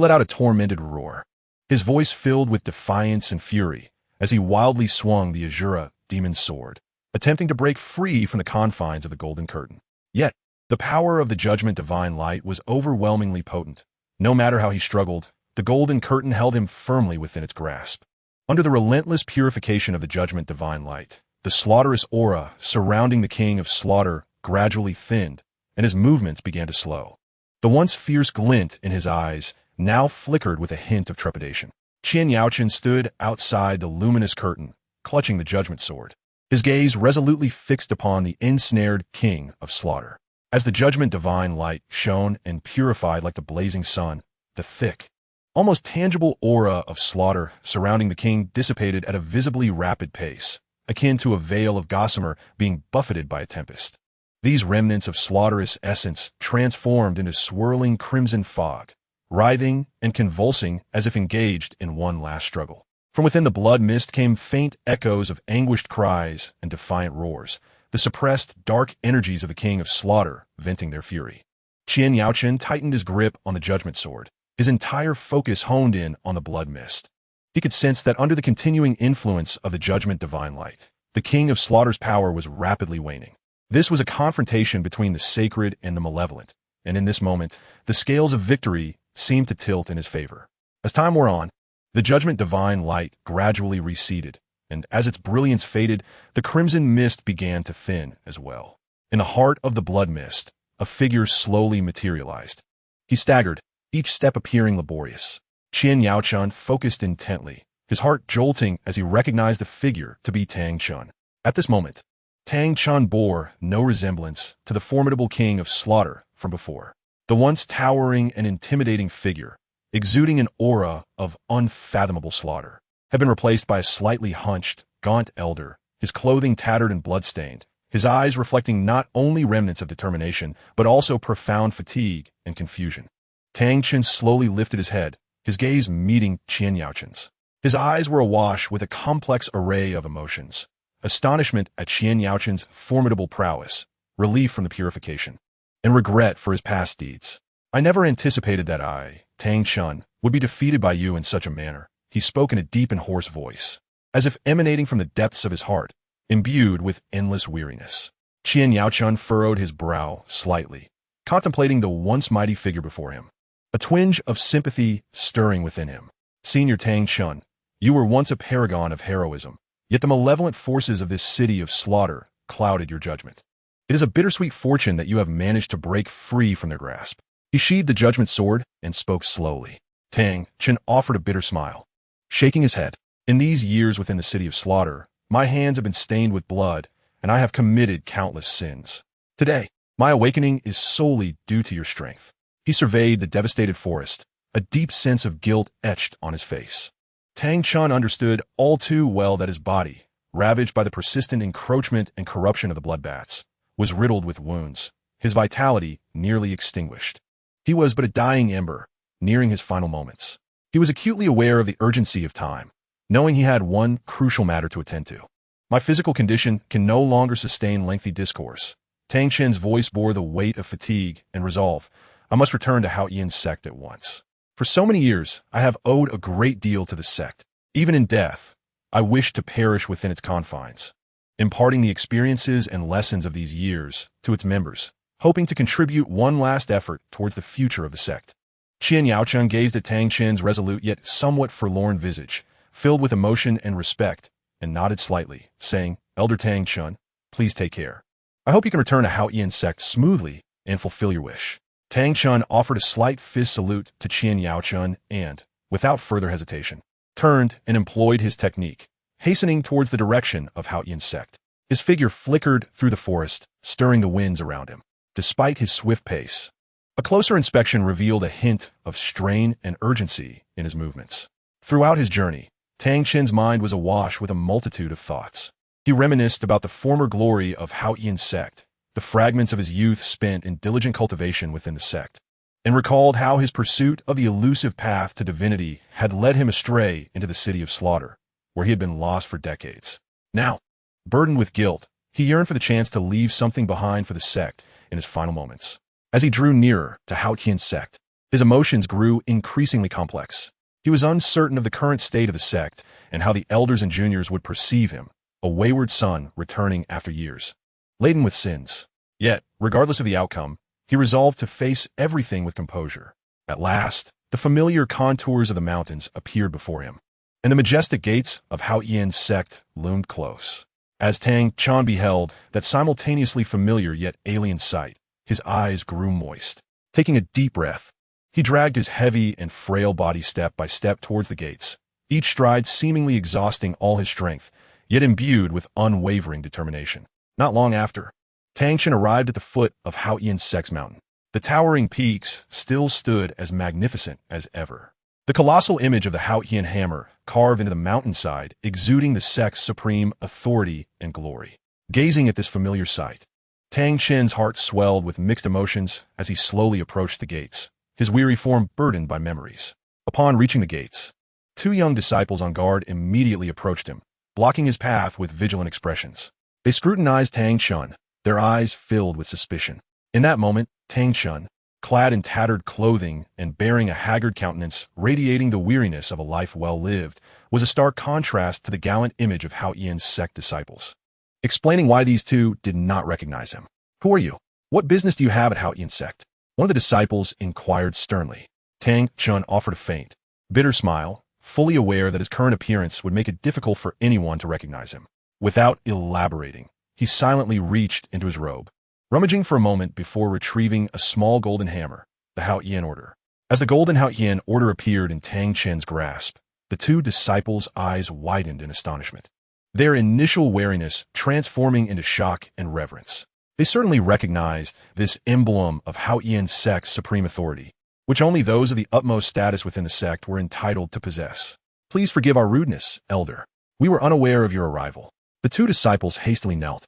let out a tormented roar, his voice filled with defiance and fury, as he wildly swung the Azura demon sword, attempting to break free from the confines of the golden curtain. Yet, the power of the Judgment divine light was overwhelmingly potent. No matter how he struggled, the golden curtain held him firmly within its grasp. Under the relentless purification of the Judgment divine light, the slaughterous aura surrounding the King of Slaughter gradually thinned, and his movements began to slow. The once fierce glint in his eyes now flickered with a hint of trepidation. Qian Yaochen stood outside the luminous curtain, clutching the Judgment Sword, his gaze resolutely fixed upon the ensnared King of Slaughter. As the Judgment divine light shone and purified like the blazing sun, the thick, almost tangible aura of slaughter surrounding the king dissipated at a visibly rapid pace, akin to a veil of gossamer being buffeted by a tempest. These remnants of slaughterous essence transformed into swirling crimson fog, writhing and convulsing as if engaged in one last struggle. From within the blood mist came faint echoes of anguished cries and defiant roars, the suppressed dark energies of the King of Slaughter venting their fury. Qian Yaochen tightened his grip on the Judgment Sword, his entire focus honed in on the blood mist. He could sense that under the continuing influence of the Judgment divine light, the King of Slaughter's power was rapidly waning. This was a confrontation between the sacred and the malevolent, and in this moment, the scales of victory seemed to tilt in his favor. As time wore on, the Judgment divine light gradually receded, and as its brilliance faded, the crimson mist began to thin as well. In the heart of the blood mist, a figure slowly materialized. He staggered, each step appearing laborious. Qian Yaochen focused intently, his heart jolting as he recognized the figure to be Tang Chun. At this moment, Tang Chun bore no resemblance to the formidable King of Slaughter from before. The once towering and intimidating figure, exuding an aura of unfathomable slaughter, had been replaced by a slightly hunched, gaunt elder, his clothing tattered and blood-stained, his eyes reflecting not only remnants of determination, but also profound fatigue and confusion. Tang Chen slowly lifted his head, his gaze meeting Qian Yaoqin's. His eyes were awash with a complex array of emotions: astonishment at Qian Yaoqin's formidable prowess, relief from the purification, and regret for his past deeds. "I never anticipated that I, Tang Chen, would be defeated by you in such a manner," he spoke in a deep and hoarse voice, as if emanating from the depths of his heart, imbued with endless weariness. Qian Yaoqin furrowed his brow slightly, contemplating the once mighty figure before him, a twinge of sympathy stirring within him. "Senior Tang Chen, you were once a paragon of heroism, yet the malevolent forces of this city of slaughter clouded your judgment. It is a bittersweet fortune that you have managed to break free from their grasp." He sheathed the judgment sword and spoke slowly. Tang Chen offered a bitter smile, shaking his head. "In these years within the city of slaughter, my hands have been stained with blood, and I have committed countless sins. Today, my awakening is solely due to your strength." He surveyed the devastated forest, a deep sense of guilt etched on his face. Tang Chen understood all too well that his body, ravaged by the persistent encroachment and corruption of the bloodbaths, was riddled with wounds, his vitality nearly extinguished. He was but a dying ember, nearing his final moments. He was acutely aware of the urgency of time, knowing he had one crucial matter to attend to. "My physical condition can no longer sustain lengthy discourse." Tang Chen's voice bore the weight of fatigue and resolve. "I must return to Hao Yian's sect at once. For so many years, I have owed a great deal to the sect. Even in death, I wish to perish within its confines, imparting the experiences and lessons of these years to its members, hoping to contribute one last effort towards the future of the sect." Qian Yaoqin gazed at Tang Chen's resolute yet somewhat forlorn visage, filled with emotion and respect, and nodded slightly, saying, "Elder Tang Chen, please take care. I hope you can return to Hao Yian's sect smoothly and fulfill your wish." Tang Chen offered a slight fist salute to Qian Yaoqin and, without further hesitation, turned and employed his technique, hastening towards the direction of Hao Yian's sect. His figure flickered through the forest, stirring the winds around him. Despite his swift pace, a closer inspection revealed a hint of strain and urgency in his movements. Throughout his journey, Tang Chen's mind was awash with a multitude of thoughts. He reminisced about the former glory of Hao Yian's sect, the fragments of his youth spent in diligent cultivation within the sect, and recalled how his pursuit of the elusive path to divinity had led him astray into the city of slaughter, where he had been lost for decades. Now, burdened with guilt, he yearned for the chance to leave something behind for the sect in his final moments. As he drew nearer to Hao Yian's sect, his emotions grew increasingly complex. He was uncertain of the current state of the sect and how the elders and juniors would perceive him, a wayward son returning after years, laden with sins. Yet, regardless of the outcome, he resolved to face everything with composure. At last, the familiar contours of the mountains appeared before him, and the majestic gates of Hao Yian's sect loomed close. As Tang Chen beheld that simultaneously familiar yet alien sight, his eyes grew moist. Taking a deep breath, he dragged his heavy and frail body step by step towards the gates, each stride seemingly exhausting all his strength, yet imbued with unwavering determination. Not long after, Tang Chen arrived at the foot of Hao Yian's sect's mountain. The towering peaks still stood as magnificent as ever. The colossal image of the Hao Yian hammer carved into the mountainside, exuding the sect's supreme authority and glory. Gazing at this familiar sight, Tang Chen's heart swelled with mixed emotions as he slowly approached the gates, his weary form burdened by memories. Upon reaching the gates, two young disciples on guard immediately approached him, blocking his path with vigilant expressions. They scrutinized Tang Chen, their eyes filled with suspicion. In that moment, Tang Chen, clad in tattered clothing and bearing a haggard countenance radiating the weariness of a life well lived, was a stark contrast to the gallant image of Hao Yian's sect disciples. Explaining why these two did not recognize him. "Who are you? What business do you have at Hao Yian's sect?" one of the disciples inquired sternly. Tang Chen offered a faint, bitter smile, fully aware that his current appearance would make it difficult for anyone to recognize him. Without elaborating, he silently reached into his robe, rummaging for a moment before retrieving a small golden hammer, the Hao Yian order. As the golden Hao Yian order appeared in Tang Chen's grasp, the two disciples' eyes widened in astonishment, their initial wariness transforming into shock and reverence. They certainly recognized this emblem of Hao Yian's sect's supreme authority, which only those of the utmost status within the sect were entitled to possess. Please forgive our rudeness, Elder. We were unaware of your arrival. The two disciples hastily knelt,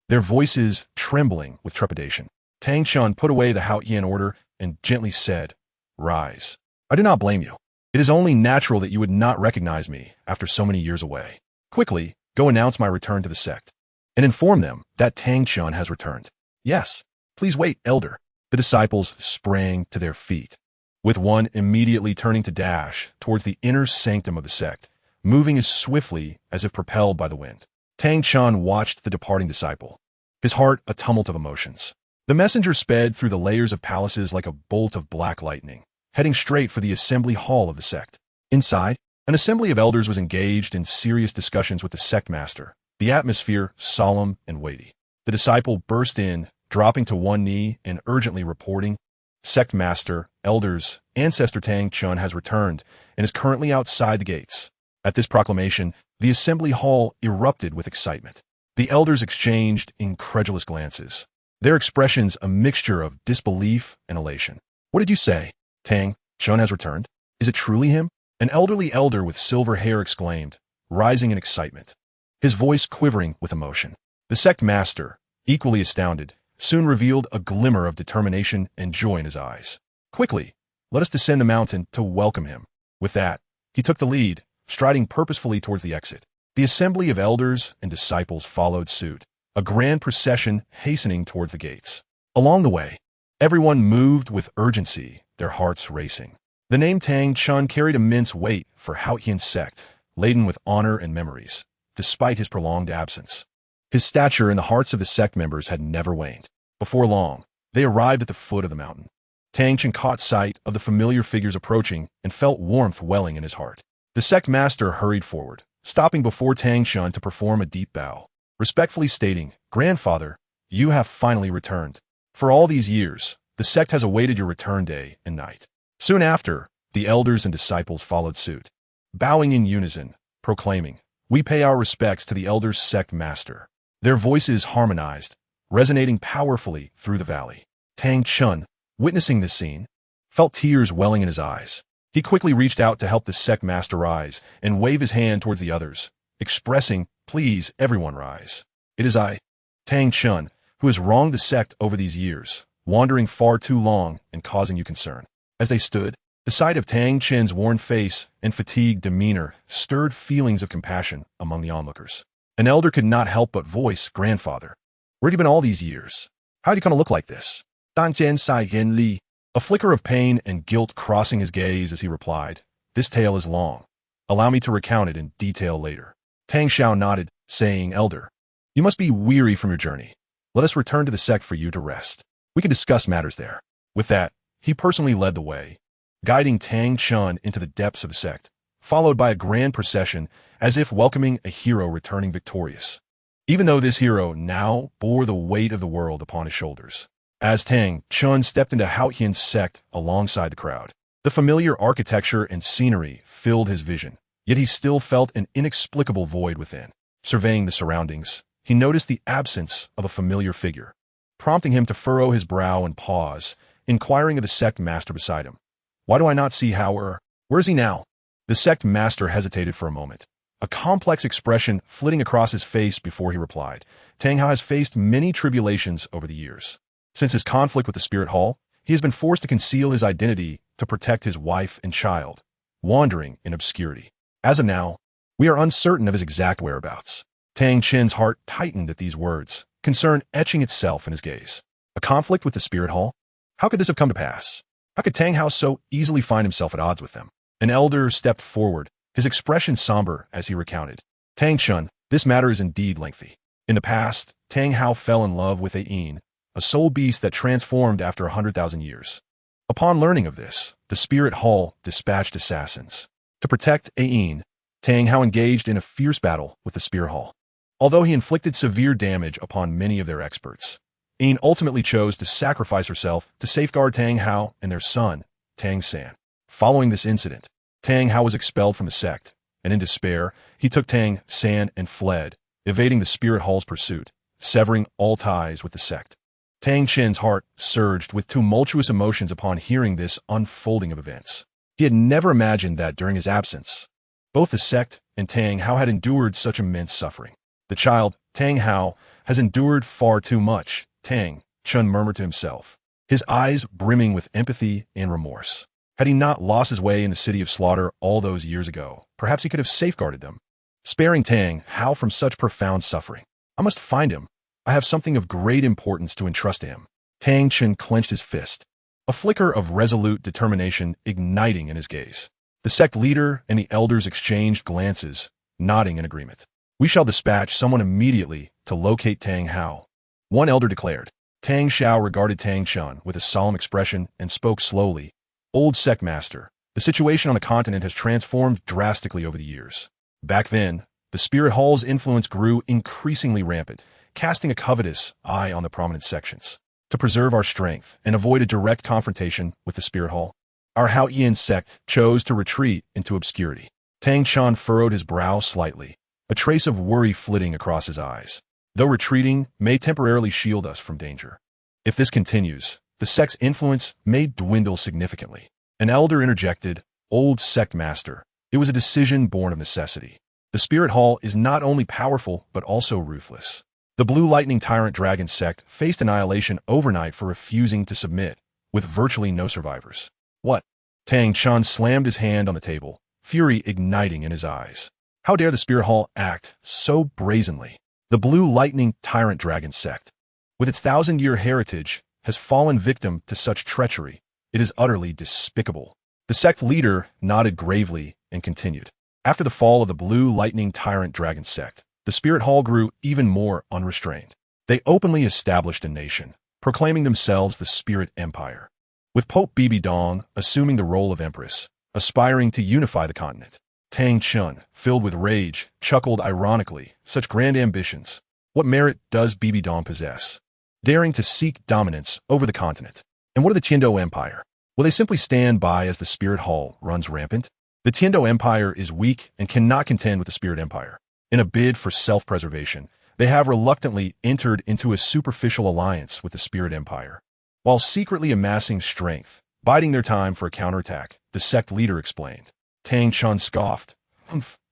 their voices trembling with trepidation. Tang Chun put away the Hao Yian order and gently said, "Rise. I do not blame you. It is only natural that you would not recognize me after so many years away. Quickly, go announce my return to the sect, and inform them that Tang Chun has returned." "Yes. Please wait, Elder." The disciples sprang to their feet, with one immediately turning to dash towards the inner sanctum of the sect, moving as swiftly as if propelled by the wind. Tang Chun watched the departing disciple, his heart a tumult of emotions. The messenger sped through the layers of palaces like a bolt of black lightning, heading straight for the assembly hall of the sect. Inside, an assembly of elders was engaged in serious discussions with the sect master, the atmosphere solemn and weighty. The disciple burst in, dropping to one knee and urgently reporting, "Sect master, elders, ancestor Tang Chun has returned and is currently outside the gates." At this proclamation, the assembly hall erupted with excitement. The elders exchanged incredulous glances, their expressions a mixture of disbelief and elation. "What did you say? Tang Chun has returned? Is it truly him?" An elderly elder with silver hair exclaimed, rising in excitement, his voice quivering with emotion. The sect master, equally astounded, soon revealed a glimmer of determination and joy in his eyes. "Quickly, let us descend the mountain to welcome him." With that, he took the lead, striding purposefully towards the exit. The assembly of elders and disciples followed suit, a grand procession hastening towards the gates. Along the way, everyone moved with urgency, their hearts racing. The name Tang Chun carried immense weight for Hao Yian's sect, laden with honor and memories, despite his prolonged absence. His stature in the hearts of the sect members had never waned. Before long, they arrived at the foot of the mountain. Tang Chun caught sight of the familiar figures approaching and felt warmth welling in his heart. The sect master hurried forward, stopping before Tang Chun to perform a deep bow, respectfully stating, "Grandfather, you have finally returned. For all these years, the sect has awaited your return day and night." Soon after, the elders and disciples followed suit, bowing in unison, proclaiming, "We pay our respects to the elders' sect master." Their voices harmonized, resonating powerfully through the valley. Tang Chun, witnessing this scene, felt tears welling in his eyes. He quickly reached out to help the sect master rise and wave his hand towards the others, expressing, "Please, everyone rise. It is I, Tang Chun, who has wronged the sect over these years, wandering far too long and causing you concern." As they stood, the sight of Tang Chun's worn face and fatigued demeanor stirred feelings of compassion among the onlookers. An elder could not help but voice, "Grandfather, where have you been all these years? How do you come to look like this?" Tang Chen Sai Yen Li, a flicker of pain and guilt crossing his gaze as he replied, "This tale is long. Allow me to recount it in detail later." Tang Xiao nodded, saying, "Elder, you must be weary from your journey. Let us return to the sect for you to rest. We can discuss matters there." With that, he personally led the way, guiding Tang Chun into the depths of the sect, followed by a grand procession as if welcoming a hero returning victorious. Even though this hero now bore the weight of the world upon his shoulders. As Tang Chun stepped into Hao Yian's sect alongside the crowd, the familiar architecture and scenery filled his vision, yet he still felt an inexplicable void within. Surveying the surroundings, he noticed the absence of a familiar figure, prompting him to furrow his brow and pause, inquiring of the sect master beside him, "Why do I not see Hao? Where is he now?" The sect master hesitated for a moment, a complex expression flitting across his face before he replied, "Tang Hao has faced many tribulations over the years. Since his conflict with the Spirit Hall, he has been forced to conceal his identity to protect his wife and child, wandering in obscurity. As of now, we are uncertain of his exact whereabouts." Tang Chen's heart tightened at these words, concern etching itself in his gaze. A conflict with the Spirit Hall? How could this have come to pass? How could Tang Hao so easily find himself at odds with them? An elder stepped forward, his expression somber as he recounted, "Tang Chun, this matter is indeed lengthy. In the past, Tang Hao fell in love with Ain, a soul beast that transformed after 100,000 years. Upon learning of this, the Spirit Hall dispatched assassins. To protect Ain, Tang Hao engaged in a fierce battle with the Spirit Hall. Although he inflicted severe damage upon many of their experts, Ain ultimately chose to sacrifice herself to safeguard Tang Hao and their son, Tang San. Following this incident, Tang Hao was expelled from the sect, and in despair, he took Tang San and fled, evading the Spirit Hall's pursuit, severing all ties with the sect. Tang Chen's heart surged with tumultuous emotions upon hearing this unfolding of events. He had never imagined that during his absence, both the sect and Tang Hao had endured such immense suffering. The child, Tang Hao, has endured far too much, Tang Chun murmured to himself, his eyes brimming with empathy and remorse. Had he not lost his way in the city of slaughter all those years ago, perhaps he could have safeguarded them, sparing Tang Hao from such profound suffering. I must find him. I have something of great importance to entrust to him. Tang Chen clenched his fist, a flicker of resolute determination igniting in his gaze. The sect leader and the elders exchanged glances, nodding in agreement. We shall dispatch someone immediately to locate Tang Hao, one elder declared. Tang Xiao regarded Tang Chun with a solemn expression and spoke slowly. Old sect master, the situation on the continent has transformed drastically over the years. Back then, the spirit hall's influence grew increasingly rampant, casting a covetous eye on the prominent sections. To preserve our strength and avoid a direct confrontation with the spirit hall, our Hao Yin sect chose to retreat into obscurity. Tang Chun furrowed his brow slightly, a trace of worry flitting across his eyes. Though retreating may temporarily shield us from danger, if this continues, the sect's influence may dwindle significantly. An elder interjected, Old sect master, it was a decision born of necessity. The spirit hall is not only powerful but also ruthless. The Blue Lightning Tyrant Dragon sect faced annihilation overnight for refusing to submit, with virtually no survivors. What? Tang Chun slammed his hand on the table, fury igniting in his eyes. How dare the spirit hall act so brazenly? The Blue Lightning Tyrant Dragon sect, with its 1,000-year heritage, has fallen victim to such treachery. It is utterly despicable. The sect leader nodded gravely and continued. After the fall of the Blue Lightning Tyrant Dragon sect, the spirit hall grew even more unrestrained. They openly established a nation, proclaiming themselves the Spirit Empire, with Pope Bibi Dong assuming the role of empress, aspiring to unify the continent. Tang Chun, filled with rage, chuckled ironically. Such grand ambitions. What merit does Bibi Dong possess, daring to seek dominance over the continent? And what of the Tiando Empire? Will they simply stand by as the Spirit Hall runs rampant? The Tiando Empire is weak and cannot contend with the Spirit Empire. In a bid for self-preservation, they have reluctantly entered into a superficial alliance with the Spirit Empire. While secretly amassing strength, biding their time for a counterattack, the sect leader explained. Tang Chun scoffed.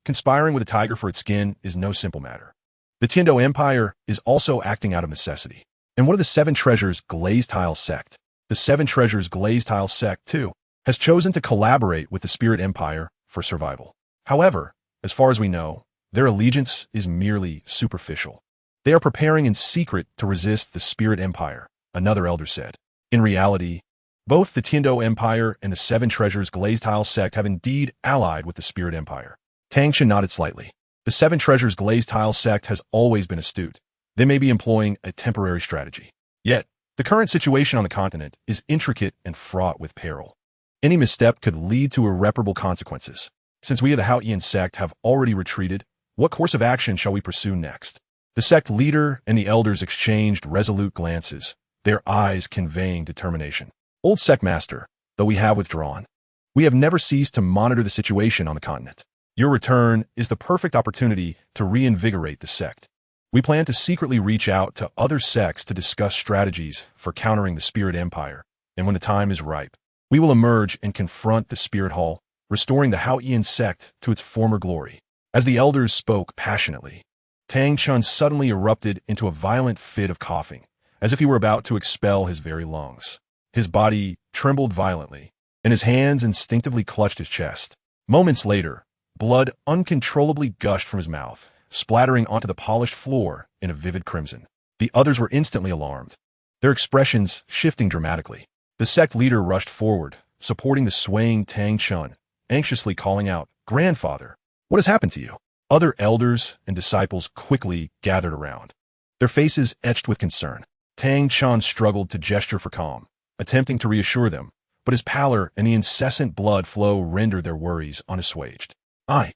Conspiring with a tiger for its skin is no simple matter. The Tiando Empire is also acting out of necessity. And what of the Seven Treasures Glazed Tile sect? The Seven Treasures Glazed Tile sect, too, has chosen to collaborate with the Spirit Empire for survival. However, as far as we know, their allegiance is merely superficial. They are preparing in secret to resist the Spirit Empire, another elder said. In reality, both the Tiando Empire and the Seven Treasures Glazed Tile sect have indeed allied with the Spirit Empire. Tang Chen nodded slightly. The Seven Treasures Glazed Tile sect has always been astute. They may be employing a temporary strategy. Yet, the current situation on the continent is intricate and fraught with peril. Any misstep could lead to irreparable consequences. Since we of the Hao Yin sect have already retreated, what course of action shall we pursue next? The sect leader and the elders exchanged resolute glances, their eyes conveying determination. Old sect master, though we have withdrawn, we have never ceased to monitor the situation on the continent. Your return is the perfect opportunity to reinvigorate the sect. We plan to secretly reach out to other sects to discuss strategies for countering the Spirit Empire, and when the time is ripe, we will emerge and confront the Spirit Hall, restoring the Hao Yin sect to its former glory. As the elders spoke passionately, Tang Chun suddenly erupted into a violent fit of coughing, as if he were about to expel his very lungs. His body trembled violently, and his hands instinctively clutched his chest. Moments later, blood uncontrollably gushed from his mouth, splattering onto the polished floor in a vivid crimson. The others were instantly alarmed, their expressions shifting dramatically. The sect leader rushed forward, supporting the swaying Tang Chun, anxiously calling out, "Grandfather, what has happened to you?" Other elders and disciples quickly gathered around, their faces etched with concern. Tang Chun struggled to gesture for calm, attempting to reassure them, but his pallor and the incessant blood flow rendered their worries unassuaged. I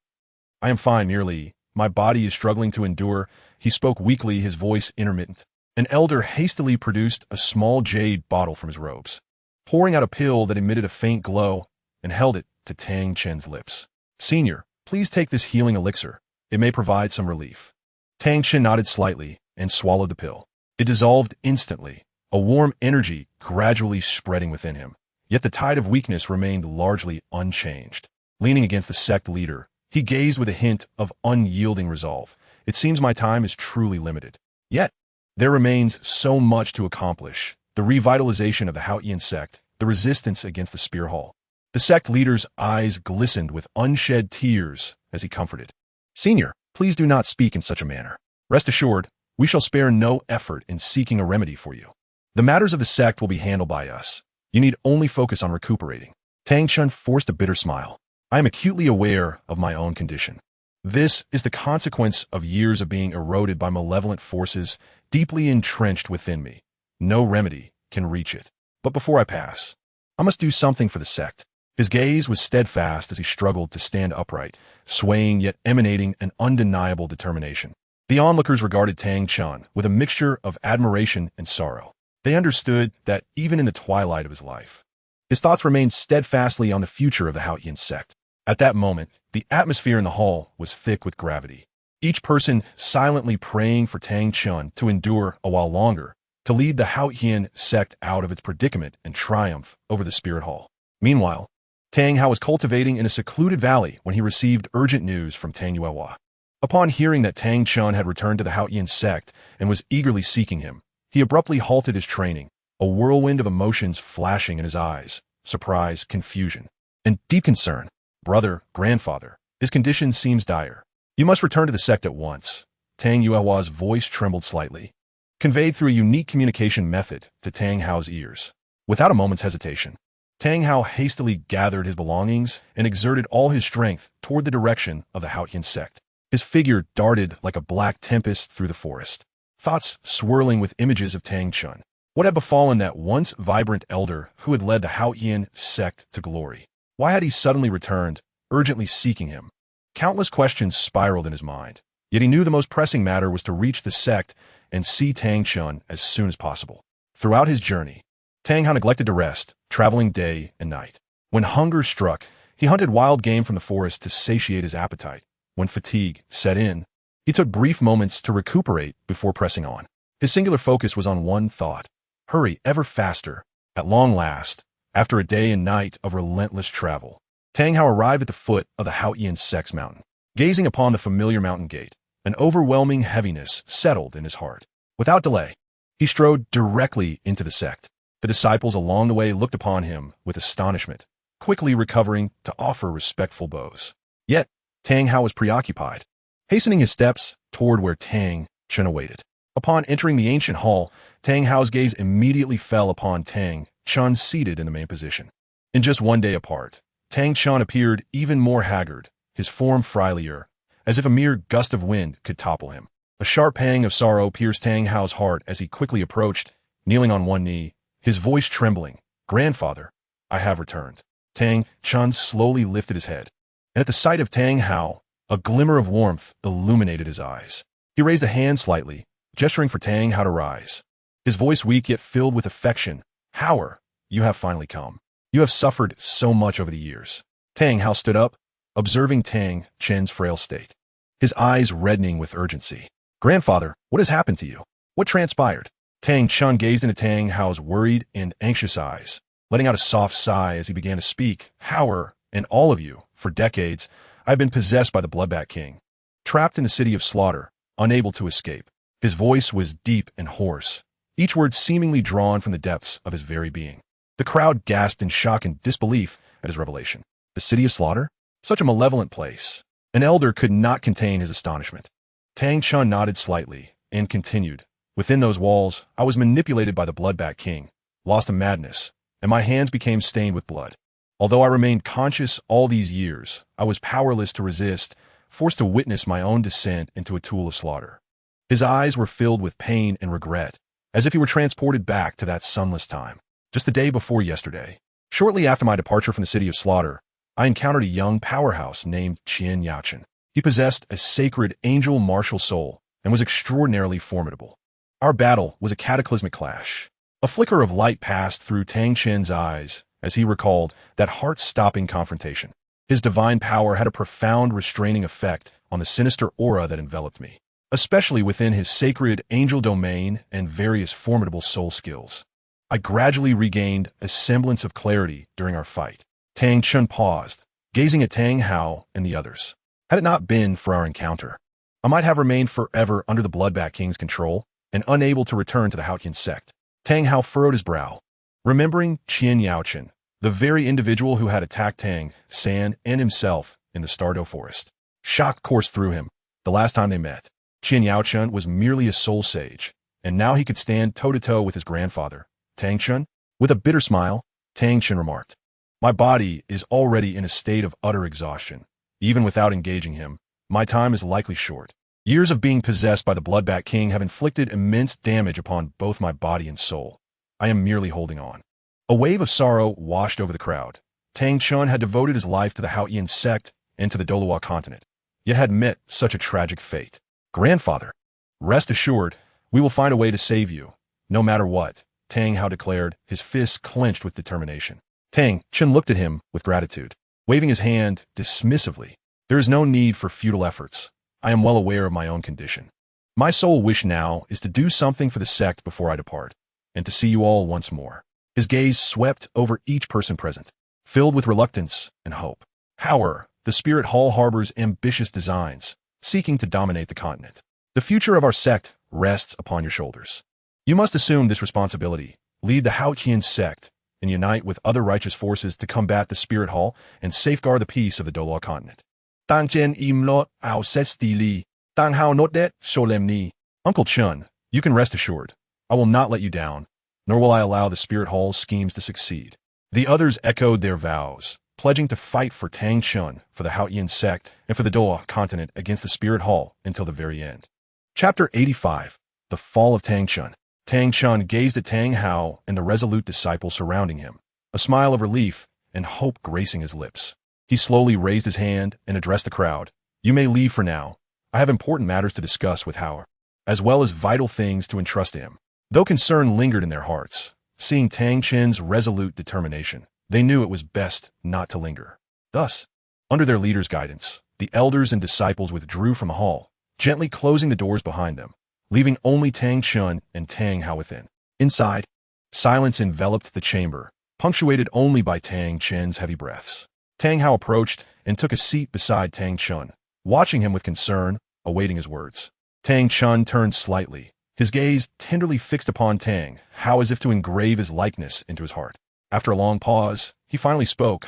am fine, merely my body is struggling to endure." He spoke weakly, his voice intermittent. An elder hastily produced a small jade bottle from his robes, pouring out a pill that emitted a faint glow, and held it to Tang Chen's lips. "Senior, please take this healing elixir. It may provide some relief." Tang Chen nodded slightly and swallowed the pill. It dissolved instantly, a warm energy gradually spreading within him. Yet the tide of weakness remained largely unchanged. Leaning against the sect leader, he gazed with a hint of unyielding resolve. It seems my time is truly limited. Yet, there remains so much to accomplish. The revitalization of the Haotian sect, the resistance against the Spear Hall. The sect leader's eyes glistened with unshed tears as he comforted. Senior, please do not speak in such a manner. Rest assured, we shall spare no effort in seeking a remedy for you. The matters of the sect will be handled by us. You need only focus on recuperating. Tang Chun forced a bitter smile. I am acutely aware of my own condition. This is the consequence of years of being eroded by malevolent forces deeply entrenched within me. No remedy can reach it. But before I pass, I must do something for the sect. His gaze was steadfast as he struggled to stand upright, swaying yet emanating an undeniable determination. The onlookers regarded Tang Chun with a mixture of admiration and sorrow. They understood that even in the twilight of his life, his thoughts remained steadfastly on the future of the Haotian sect. At that moment, the atmosphere in the hall was thick with gravity. Each person silently praying for Tang Chun to endure a while longer, to lead the Haotian sect out of its predicament and triumph over the Spirit Hall. Meanwhile, Tang Hao was cultivating in a secluded valley when he received urgent news from Tang Yuehua. Upon hearing that Tang Chun had returned to the Haotian sect and was eagerly seeking him, he abruptly halted his training, a whirlwind of emotions flashing in his eyes, surprise, confusion, and deep concern. Brother, grandfather, his condition seems dire. You must return to the sect at once. Tang Yuehua's voice trembled slightly, conveyed through a unique communication method to Tang Hao's ears. Without a moment's hesitation, Tang Hao hastily gathered his belongings and exerted all his strength toward the direction of the Haotian sect. His figure darted like a black tempest through the forest, thoughts swirling with images of Tang Chun. What had befallen that once vibrant elder who had led the Haotian sect to glory? Why had he suddenly returned, urgently seeking him? Countless questions spiraled in his mind, yet he knew the most pressing matter was to reach the sect and see Tang Chun as soon as possible. Throughout his journey, Tang Hao neglected to rest, traveling day and night. When hunger struck, he hunted wild game from the forest to satiate his appetite. When fatigue set in, he took brief moments to recuperate before pressing on. His singular focus was on one thought: hurry ever faster. At long last, after a day and night of relentless travel, Tang Hao arrived at the foot of the Haotian sect's mountain. Gazing upon the familiar mountain gate, an overwhelming heaviness settled in his heart. Without delay, he strode directly into the sect. The disciples along the way looked upon him with astonishment, quickly recovering to offer respectful bows. Yet, Tang Hao was preoccupied, hastening his steps toward where Tang Chun awaited. Upon entering the ancient hall, Tang Hao's gaze immediately fell upon Tang Chun seated in the main position. In just one day apart, Tang Chun appeared even more haggard, his form frilier, as if a mere gust of wind could topple him. A sharp pang of sorrow pierced Tang Hao's heart as he quickly approached, kneeling on one knee, his voice trembling. Grandfather, I have returned. Tang Chun slowly lifted his head, and at the sight of Tang Hao, a glimmer of warmth illuminated his eyes. He raised a hand slightly, gesturing for Tang Hao to rise. His voice weak yet filled with affection. Hao, you have finally come. You have suffered so much over the years. Tang Hao stood up, observing Tang Chun's frail state, his eyes reddening with urgency. Grandfather, what has happened to you? What transpired? Tang Chun gazed into Tang Hao's worried and anxious eyes, letting out a soft sigh as he began to speak. Hao, and all of you, for decades, I have been possessed by the Bloodbat King, trapped in the city of slaughter, unable to escape. His voice was deep and hoarse, each word seemingly drawn from the depths of his very being. The crowd gasped in shock and disbelief at his revelation. The city of slaughter? Such a malevolent place. An elder could not contain his astonishment. Tang Chun nodded slightly and continued. Within those walls, I was manipulated by the Bloodbat King, lost in madness, and my hands became stained with blood. Although I remained conscious all these years, I was powerless to resist, forced to witness my own descent into a tool of slaughter. His eyes were filled with pain and regret, as if he were transported back to that sunless time, just the day before yesterday. Shortly after my departure from the city of slaughter, I encountered a young powerhouse named Qian Yaochen. He possessed a sacred angel martial soul and was extraordinarily formidable. Our battle was a cataclysmic clash. A flicker of light passed through Tang Chen's eyes as he recalled that heart-stopping confrontation. His divine power had a profound restraining effect on the sinister aura that enveloped me. especially within his sacred angel domain and various formidable soul skills. I gradually regained a semblance of clarity during our fight. Tang Chun paused, gazing at Tang Hao and the others. Had it not been for our encounter, I might have remained forever under the Bloodbat King's control and unable to return to the Haotian sect. Tang Hao furrowed his brow, remembering Qian Yaochen, the very individual who had attacked Tang, San, and himself in the Stardow Forest. Shock coursed through him the last time they met. Qian Yaochen was merely a soul sage, and now he could stand toe-to-toe with his grandfather, Tang Chun. With a bitter smile, Tang Chun remarked, "My body is already in a state of utter exhaustion. Even without engaging him, my time is likely short. Years of being possessed by the Bloodbat King have inflicted immense damage upon both my body and soul. I am merely holding on." A wave of sorrow washed over the crowd. Tang Chun had devoted his life to the Haotian sect and to the Douluo Continent, yet had met such a tragic fate. "Grandfather, rest assured, we will find a way to save you, no matter what," Tang Hao declared, his fists clenched with determination. Tang Chun looked at him with gratitude, waving his hand dismissively. "There is no need for futile efforts. I am well aware of my own condition. My sole wish now is to do something for the sect before I depart, and to see you all once more." His gaze swept over each person present, filled with reluctance and hope. However, the Spirit Hall harbors ambitious designs, seeking to dominate the continent. The future of our sect rests upon your shoulders. You must assume this responsibility, lead the Haotian sect, and unite with other righteous forces to combat the Spirit Hall and safeguard the peace of the Douluo Continent. Tangchen imlo ao sestili, Tang Hao notet solemni. Uncle Chun, you can rest assured. I will not let you down, nor will I allow the Spirit Hall's schemes to succeed. The others echoed their vows, pledging to fight for Tang Chun, for the Haotian sect, and for the Douluo Continent against the Spirit Hall until the very end. Chapter 85. The Fall of Tang Chun. Tang Chun gazed at Tang Hao and the resolute disciple surrounding him, a smile of relief and hope gracing his lips. He slowly raised his hand and addressed the crowd. "You may leave for now. I have important matters to discuss with Hao, as well as vital things to entrust to him." Though concern lingered in their hearts, seeing Tang Chun's resolute determination, they knew it was best not to linger. Thus, under their leader's guidance, the elders and disciples withdrew from the hall, gently closing the doors behind them, leaving only Tang Chun and Tang Hao within. Inside, silence enveloped the chamber, punctuated only by Tang Chun's heavy breaths. Tang Hao approached and took a seat beside Tang Chun, watching him with concern, awaiting his words. Tang Chun turned slightly, his gaze tenderly fixed upon Tang Hao as if to engrave his likeness into his heart. After a long pause, he finally spoke.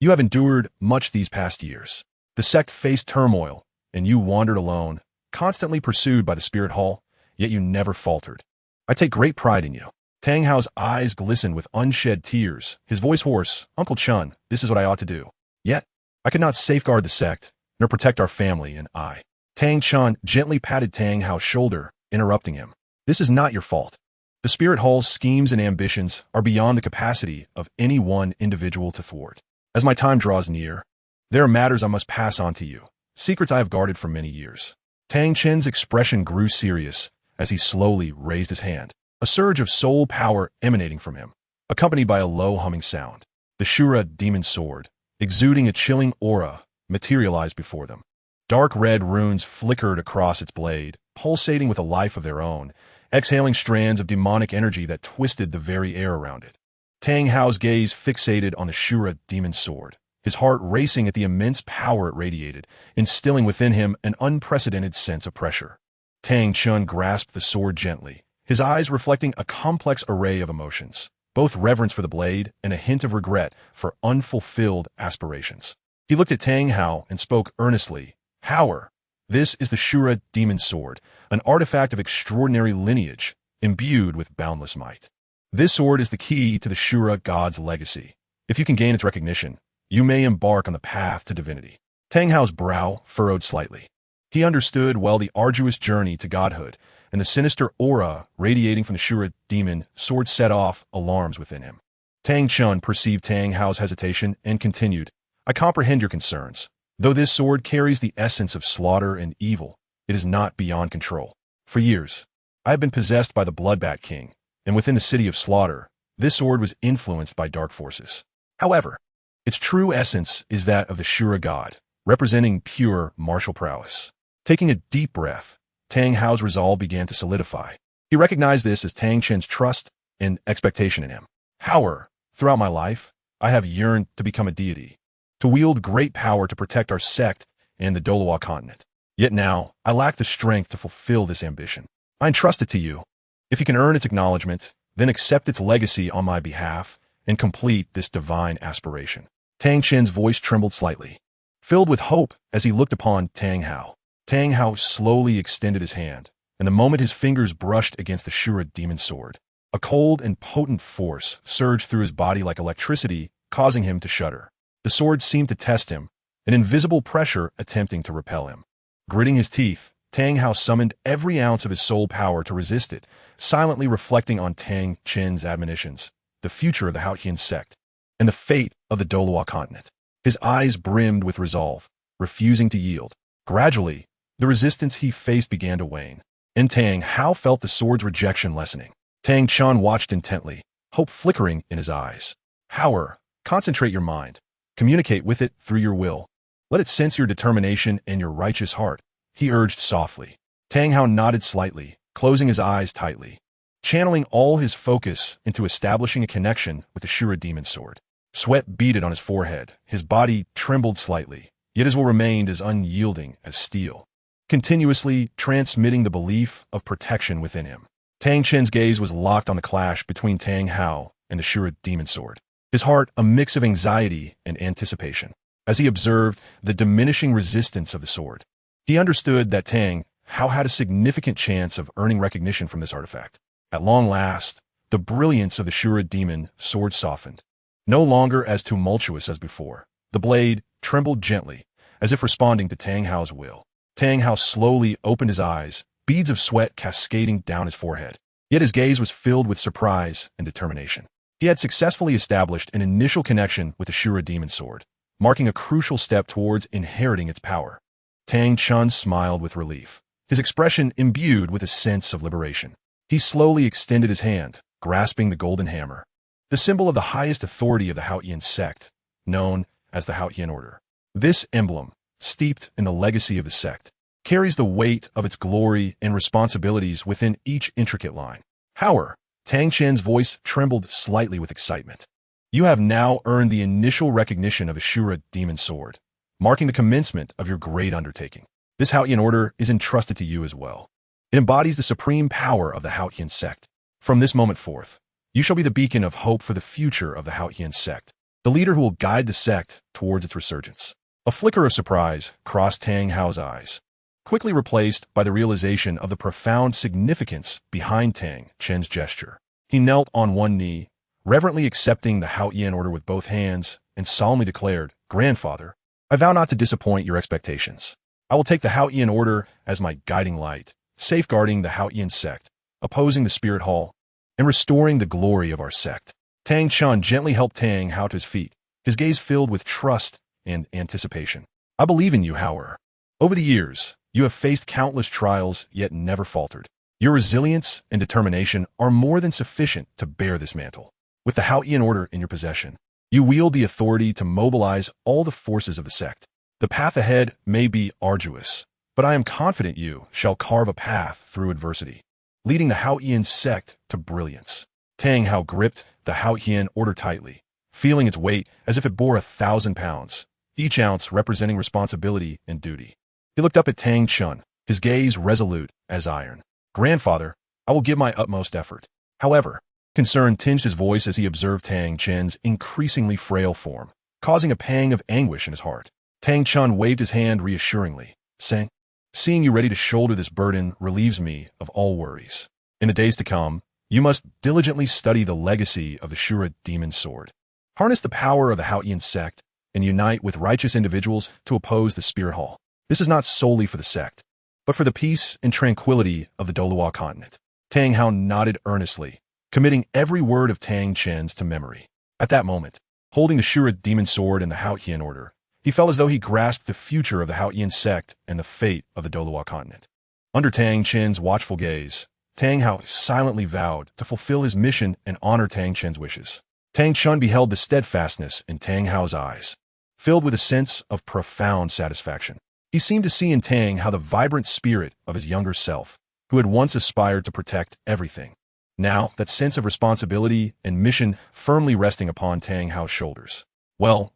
"You have endured much these past years. The sect faced turmoil, and you wandered alone, constantly pursued by the Spirit Hall, yet you never faltered. I take great pride in you." Tang Hao's eyes glistened with unshed tears, his voice hoarse. "Uncle Chun, this is what I ought to do. Yet, I could not safeguard the sect, nor protect our family and I." Tang Chun gently patted Tang Hao's shoulder, interrupting him. "This is not your fault. The Spirit Hall's schemes and ambitions are beyond the capacity of any one individual to thwart. As my time draws near, there are matters I must pass on to you, secrets I have guarded for many years." Tang Chun's expression grew serious as he slowly raised his hand, a surge of soul power emanating from him, accompanied by a low humming sound. The Shura demon sword, exuding a chilling aura, materialized before them. Dark red runes flickered across its blade, pulsating with a life of their own, exhaling strands of demonic energy that twisted the very air around it. Tang Hao's gaze fixated on the Shura demon sword, his heart racing at the immense power it radiated, instilling within him an unprecedented sense of pressure. Tang Chun grasped the sword gently, his eyes reflecting a complex array of emotions, both reverence for the blade and a hint of regret for unfulfilled aspirations. He looked at Tang Hao and spoke earnestly. "Hao, this is the Shura demon sword, an artifact of extraordinary lineage, imbued with boundless might. This sword is the key to the Shura god's legacy. If you can gain its recognition, you may embark on the path to divinity." Tang Hao's brow furrowed slightly. He understood well the arduous journey to godhood, and the sinister aura radiating from the Shura demon sword set off alarms within him. Tang Chun perceived Tang Hao's hesitation and continued, "I comprehend your concerns. Though this sword carries the essence of slaughter and evil, it is not beyond control. For years, I have been possessed by the Bloodbat King, and within the city of Slaughter, this sword was influenced by dark forces. However, its true essence is that of the Shura god, representing pure martial prowess." Taking a deep breath, Tang Hao's resolve began to solidify. He recognized this as Tang Chen's trust and expectation in him. However, throughout my life, I have yearned to become a deity, to wield great power to protect our sect and the Douluo Continent. Yet now, I lack the strength to fulfill this ambition. I entrust it to you. If you can earn its acknowledgement, then accept its legacy on my behalf and complete this divine aspiration. Tang Chen's voice trembled slightly, filled with hope as he looked upon Tang Hao. Tang Hao slowly extended his hand, and the moment his fingers brushed against the Shura demon sword, a cold and potent force surged through his body like electricity, causing him to shudder. The sword seemed to test him, an invisible pressure attempting to repel him. Gritting his teeth, Tang Hao summoned every ounce of his soul power to resist it, silently reflecting on Tang Chen's admonitions, the future of the Outshine sect, and the fate of the Douluo Continent. His eyes brimmed with resolve, refusing to yield. Gradually, the resistance he faced began to wane, and Tang Hao felt the sword's rejection lessening. Tang Chun watched intently, hope flickering in his eyes. However, concentrate your mind. Communicate with it through your will. Let it sense your determination and your righteous heart, he urged softly. Tang Hao nodded slightly, closing his eyes tightly, channeling all his focus into establishing a connection with the Shura demon sword. Sweat beaded on his forehead, his body trembled slightly, yet his will remained as unyielding as steel, continuously transmitting the belief of protection within him. Tang Chen's gaze was locked on the clash between Tang Hao and the Shura demon sword, his heart a mix of anxiety and anticipation. As he observed the diminishing resistance of the sword, he understood that Tang Hao had a significant chance of earning recognition from this artifact. At long last, the brilliance of the Shura demon sword softened, no longer as tumultuous as before. The blade trembled gently, as if responding to Tang Hao's will. Tang Hao slowly opened his eyes, beads of sweat cascading down his forehead. Yet his gaze was filled with surprise and determination. He had successfully established an initial connection with the Shura demon sword, marking a crucial step towards inheriting its power. Tang Chun smiled with relief, his expression imbued with a sense of liberation. He slowly extended his hand, grasping the golden hammer, the symbol of the highest authority of the Outshine sect, known as the Outshine Order. This emblem, steeped in the legacy of the sect, carries the weight of its glory and responsibilities within each intricate line. However, Tang Chen's voice trembled slightly with excitement. You have now earned the initial recognition of a Shura demon sword, marking the commencement of your great undertaking. This Outshine Order is entrusted to you as well. It embodies the supreme power of the Outshine sect. From this moment forth, you shall be the beacon of hope for the future of the Outshine sect, the leader who will guide the sect towards its resurgence. A flicker of surprise crossed Tang Hao's eyes, quickly replaced by the realization of the profound significance behind Tang Chen's gesture. He knelt on one knee, reverently accepting the Outshine Order with both hands, and solemnly declared, "Grandfather, I vow not to disappoint your expectations. I will take the Outshine Order as my guiding light, safeguarding the Outshine sect, opposing the Spirit Hall, and restoring the glory of our sect." Tang Chun gently helped Tang Hao to his feet, his gaze filled with trust and anticipation. "I believe in you, however. Over the years, you have faced countless trials yet never faltered. Your resilience and determination are more than sufficient to bear this mantle. With the Outshine Order in your possession, you wield the authority to mobilize all the forces of the sect. The path ahead may be arduous, but I am confident you shall carve a path through adversity, leading the Outshine sect to brilliance." Tang Hao gripped the Outshine Order tightly, feeling its weight as if it bore 1,000 pounds, each ounce representing responsibility and duty. He looked up at Tang Chun, his gaze resolute as iron. "Grandfather, I will give my utmost effort." However, concern tinged his voice as he observed Tang Chen's increasingly frail form, causing a pang of anguish in his heart. Tang Chun waved his hand reassuringly, saying, "Seeing you ready to shoulder this burden relieves me of all worries. In the days to come, you must diligently study the legacy of the Shura demon sword. Harness the power of the Outshine sect and unite with righteous individuals to oppose the Spirit Hall. This is not solely for the sect, but for the peace and tranquility of the Douluo Continent." Tang Hao nodded earnestly, committing every word of Tang Chen's to memory. At that moment, holding the Shura demon sword and the Outshine Order, he felt as though he grasped the future of the Outshine sect and the fate of the Douluo Continent. Under Tang Chen's watchful gaze, Tang Hao silently vowed to fulfill his mission and honor Tang Chen's wishes. Tang Chun beheld the steadfastness in Tang Hao's eyes, filled with a sense of profound satisfaction. He seemed to see in Tang how the vibrant spirit of his younger self, who had once aspired to protect everything. Now, that sense of responsibility and mission firmly resting upon Tang Hao's shoulders. Well,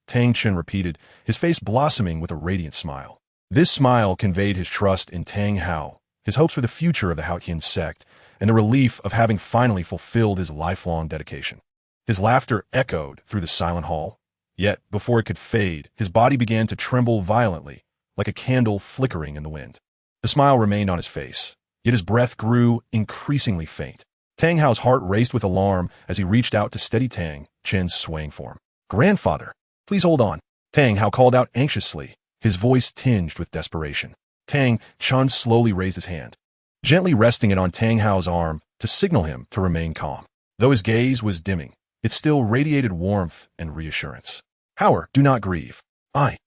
Tang Chen repeated, his face blossoming with a radiant smile. This smile conveyed his trust in Tang Hao, his hopes for the future of the Haotian sect, and the relief of having finally fulfilled his lifelong dedication. His laughter echoed through the silent hall. Yet, before it could fade, his body began to tremble violently, like a candle flickering in the wind. The smile remained on his face, yet his breath grew increasingly faint. Tang Hao's heart raced with alarm as he reached out to steady Tang Chen's swaying form. "Grandfather, please hold on," Tang Hao called out anxiously, his voice tinged with desperation. Tang Chen slowly raised his hand, gently resting it on Tang Hao's arm to signal him to remain calm. Though his gaze was dimming, it still radiated warmth and reassurance. "Howard, do not grieve. I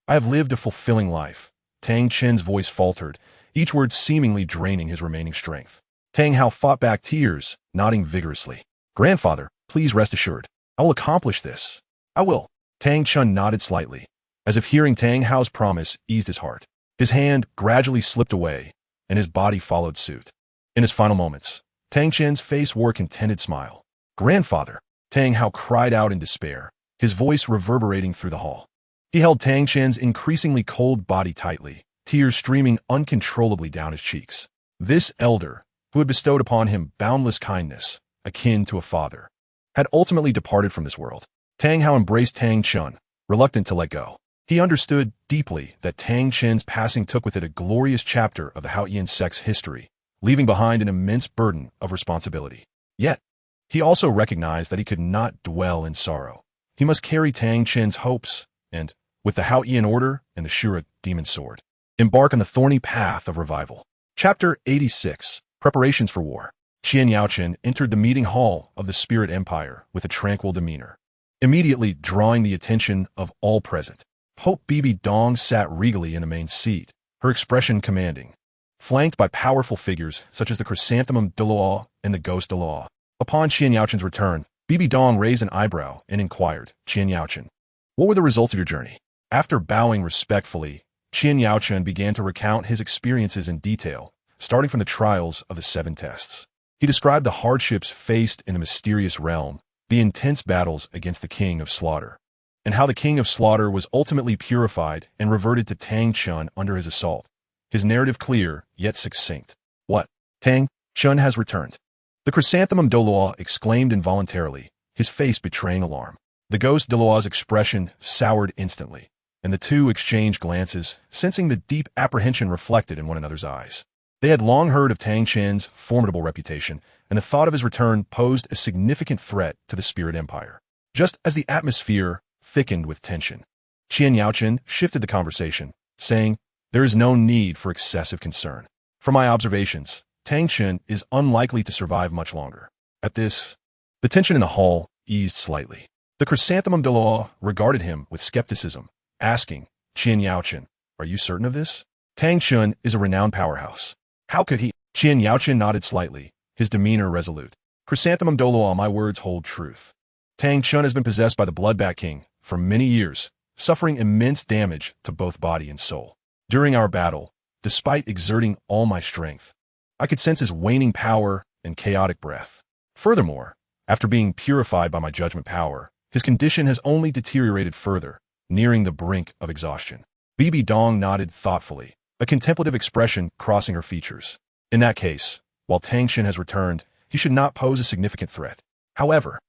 have lived a fulfilling life." Tang Chen's voice faltered, each word seemingly draining his remaining strength. Tang Hao fought back tears, nodding vigorously. "Grandfather, please rest assured. I will accomplish this. I will." Tang Chen nodded slightly, as if hearing Tang Hao's promise eased his heart. His hand gradually slipped away, and his body followed suit. In his final moments, Tang Chen's face wore a contented smile. "Grandfather," Tang Hao cried out in despair, his voice reverberating through the hall. He held Tang Chen's increasingly cold body tightly, tears streaming uncontrollably down his cheeks. This elder, who had bestowed upon him boundless kindness, akin to a father, had ultimately departed from this world. Tang Hao embraced Tang Chen, reluctant to let go. He understood deeply that Tang Chen's passing took with it a glorious chapter of the Haotian sect's history, leaving behind an immense burden of responsibility. Yet, he also recognized that he could not dwell in sorrow. He must carry Tang Chen's hopes and, with the Haotian order and the Shura demon sword, embark on the thorny path of revival. Chapter 86. Preparations for War. Qian Yaochen entered the meeting hall of the Spirit Empire with a tranquil demeanor, immediately drawing the attention of all present. Hope Bibi Dong sat regally in a main seat, her expression commanding, flanked by powerful figures such as the chrysanthemum Douluo and the ghost Douluo. Upon Qian Yaochen's return, Bibi Dong raised an eyebrow and inquired, "Qian Yaochen, what were the results of your journey?" After bowing respectfully, Qian Yaochen began to recount his experiences in detail, starting from the trials of the 7 tests. He described the hardships faced in the mysterious realm, the intense battles against the King of Slaughter, and how the King of Slaughter was ultimately purified and reverted to Tang Chen under his assault. His narrative clear, yet succinct. "What? Tang Chen has returned?" The chrysanthemum Douluo exclaimed involuntarily, his face betraying alarm. The ghost Douluo's expression soured instantly, and the two exchanged glances, sensing the deep apprehension reflected in one another's eyes. They had long heard of Tang Chen's formidable reputation, and the thought of his return posed a significant threat to the Spirit Empire. Just as the atmosphere thickened with tension, Qian Yaochen shifted the conversation, saying, "There is no need for excessive concern. From my observations, Tang Chen is unlikely to survive much longer." At this, the tension in the hall eased slightly. The chrysanthemum Douluo regarded him with skepticism, asking, "Qian Yaochen, are you certain of this? Tang Chen is a renowned powerhouse. How could he?" Qian Yaochen nodded slightly, his demeanor resolute. "Chrysanthemum Douluo, my words hold truth. Tang Chen has been possessed by the Bloodbat King for many years, suffering immense damage to both body and soul. During our battle, despite exerting all my strength, I could sense his waning power and chaotic breath. Furthermore, after being purified by my judgment power, his condition has only deteriorated further, nearing the brink of exhaustion." Bibi Dong nodded thoughtfully, a contemplative expression crossing her features. "In that case, while Tang Chen has returned, he should not pose a significant threat. However,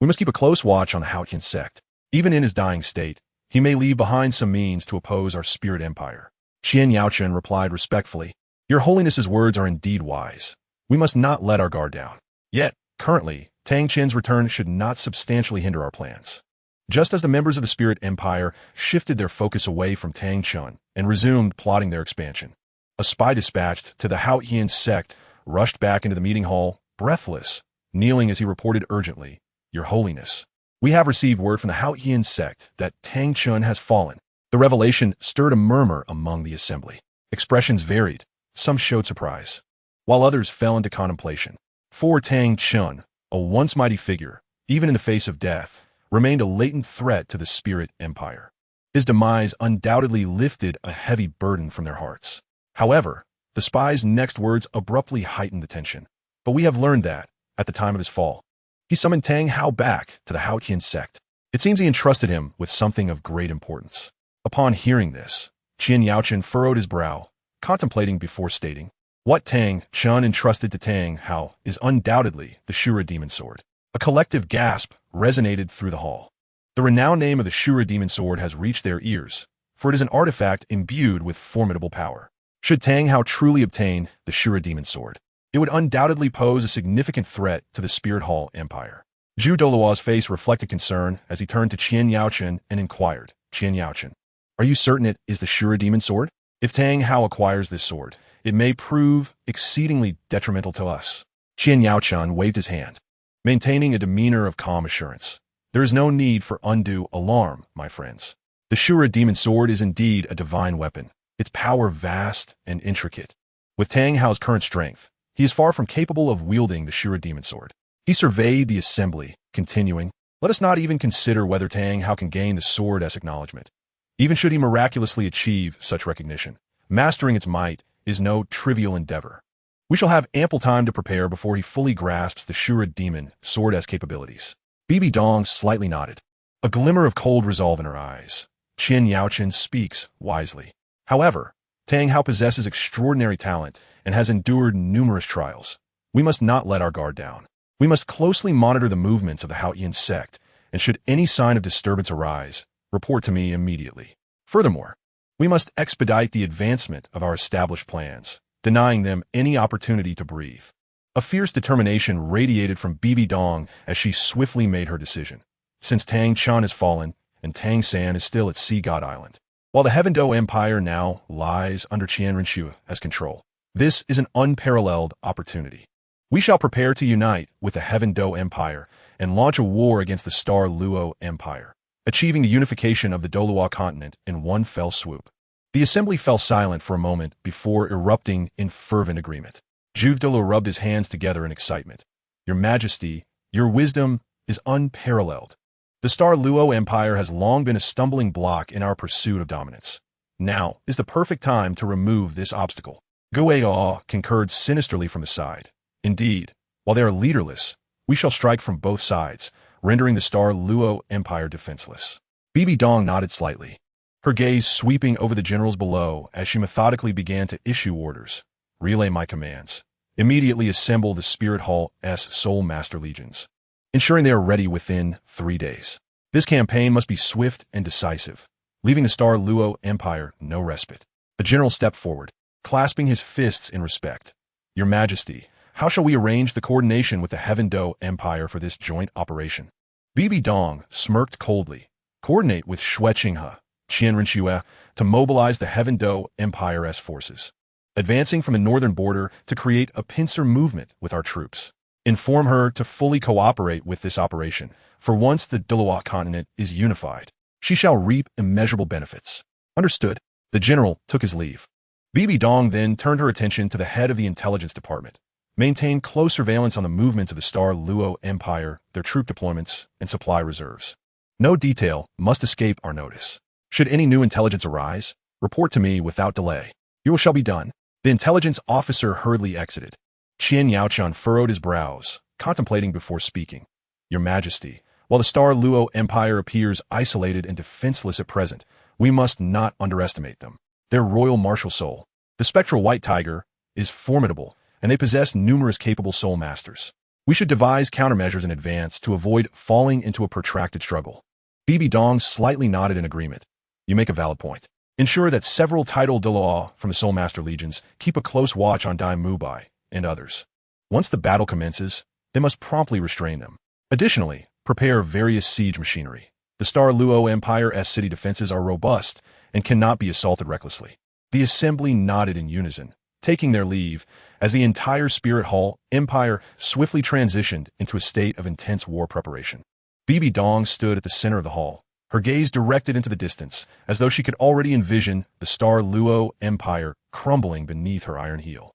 we must keep a close watch on the Haotian sect. Even in his dying state, he may leave behind some means to oppose our Spirit Empire." Qian Yaochen replied respectfully, "Your Holiness's words are indeed wise. We must not let our guard down. Yet, currently, Tang Chen's return should not substantially hinder our plans." Just as the members of the Spirit Empire shifted their focus away from Tang Chen and resumed plotting their expansion, a spy dispatched to the Haotian sect rushed back into the meeting hall, breathless, kneeling as he reported urgently, "Your Holiness, we have received word from the Haotian sect that Tang Chen has fallen." The revelation stirred a murmur among the assembly. Expressions varied. Some showed surprise, while others fell into contemplation. For Tang Chen, a once mighty figure, even in the face of death, remained a latent threat to the Spirit Empire. His demise undoubtedly lifted a heavy burden from their hearts. However, the spy's next words abruptly heightened the tension. But we have learned that, at the time of his fall, he summoned Tang Hao back to the Haotian sect. It seems he entrusted him with something of great importance. Upon hearing this, Qian Yaochen furrowed his brow, contemplating before stating, "What Tang Chun entrusted to Tang Hao is undoubtedly the Shura Demon Sword." A collective gasp resonated through the hall. The renowned name of the Shura Demon Sword has reached their ears, for it is an artifact imbued with formidable power. Should Tang Hao truly obtain the Shura Demon Sword, it would undoubtedly pose a significant threat to the Spirit Hall Empire. Zhu Douluo's face reflected concern as he turned to Qian Yaochen and inquired, "Qian Yaochen, are you certain it is the Shura Demon Sword? If Tang Hao acquires this sword, it may prove exceedingly detrimental to us." Qian Yaochen waved his hand, maintaining a demeanor of calm assurance. "There is no need for undue alarm, my friends. The Shura Demon Sword is indeed a divine weapon, its power vast and intricate. With Tang Hao's current strength, he is far from capable of wielding the Shura Demon Sword." He surveyed the assembly, continuing, "Let us not even consider whether Tang Hao can gain the sword as acknowledgement. Even should he miraculously achieve such recognition, mastering its might is no trivial endeavor. We shall have ample time to prepare before he fully grasps the Shura Demon Sword as capabilities." Bibi Dong slightly nodded, a glimmer of cold resolve in her eyes. Qian Yaochen speaks wisely. However, Tang Hao possesses extraordinary talent and has endured numerous trials. We must not let our guard down. We must closely monitor the movements of the Haotian sect, and should any sign of disturbance arise, report to me immediately. Furthermore, we must expedite the advancement of our established plans, denying them any opportunity to breathe. A fierce determination radiated from Bibi Dong as she swiftly made her decision. Since Tang Chun has fallen, and Tang San is still at Sea God Island, while the Heaven Do Empire now lies under Qian Rinxu as control, this is an unparalleled opportunity. We shall prepare to unite with the Heaven Do Empire and launch a war against the Star Luo Empire, achieving the unification of the Douluo Continent in one fell swoop. The assembly fell silent for a moment before erupting in fervent agreement. Zhu Douluo rubbed his hands together in excitement. "Your Majesty, your wisdom is unparalleled. The Star Luo Empire has long been a stumbling block in our pursuit of dominance. Now is the perfect time to remove this obstacle." Guo concurred sinisterly from the side. "Indeed, while they are leaderless, we shall strike from both sides, rendering the Star Luo Empire defenseless." Bibi Dong nodded slightly, her gaze sweeping over the generals below as she methodically began to issue orders. "Relay my commands. Immediately assemble the Spirit Hall's Soul Master Legions, ensuring they are ready within 3 days. This campaign must be swift and decisive, leaving the Star Luo Empire no respite." A general stepped forward, clasping his fists in respect. "Your Majesty, how shall we arrange the coordination with the Heaven Do Empire for this joint operation?" Bibi Dong smirked coldly. "Coordinate with Xue Qinghe, Qian Rinxue, to mobilize the Heaven Do Empire's forces, advancing from the northern border to create a pincer movement with our troops. Inform her to fully cooperate with this operation, for once the Douluo Continent is unified, she shall reap immeasurable benefits." "Understood." The general took his leave. Bibi Dong then turned her attention to the head of the intelligence department. "Maintain close surveillance on the movements of the Star Luo Empire, their troop deployments, and supply reserves. No detail must escape our notice. Should any new intelligence arise, report to me without delay. Your will shall be done." The intelligence officer hurriedly exited. Qian Yaochen furrowed his brows, contemplating before speaking. "Your Majesty, while the Star Luo Empire appears isolated and defenseless at present, we must not underestimate them. Their royal martial soul, the spectral white tiger, is formidable, and they possess numerous capable soul masters. We should devise countermeasures in advance to avoid falling into a protracted struggle." Bibi Dong slightly nodded in agreement. "You make a valid point. Ensure that several titled Douluo from the Soul Master Legions keep a close watch on Dai Mubai and others. Once the battle commences, they must promptly restrain them. Additionally, prepare various siege machinery. The Star Luo Empire's city defenses are robust and cannot be assaulted recklessly." The assembly nodded in unison, taking their leave, as the entire Spirit Hall Empire swiftly transitioned into a state of intense war preparation. Bibi Dong stood at the center of the hall, her gaze directed into the distance, as though she could already envision the Star Luo Empire crumbling beneath her iron heel,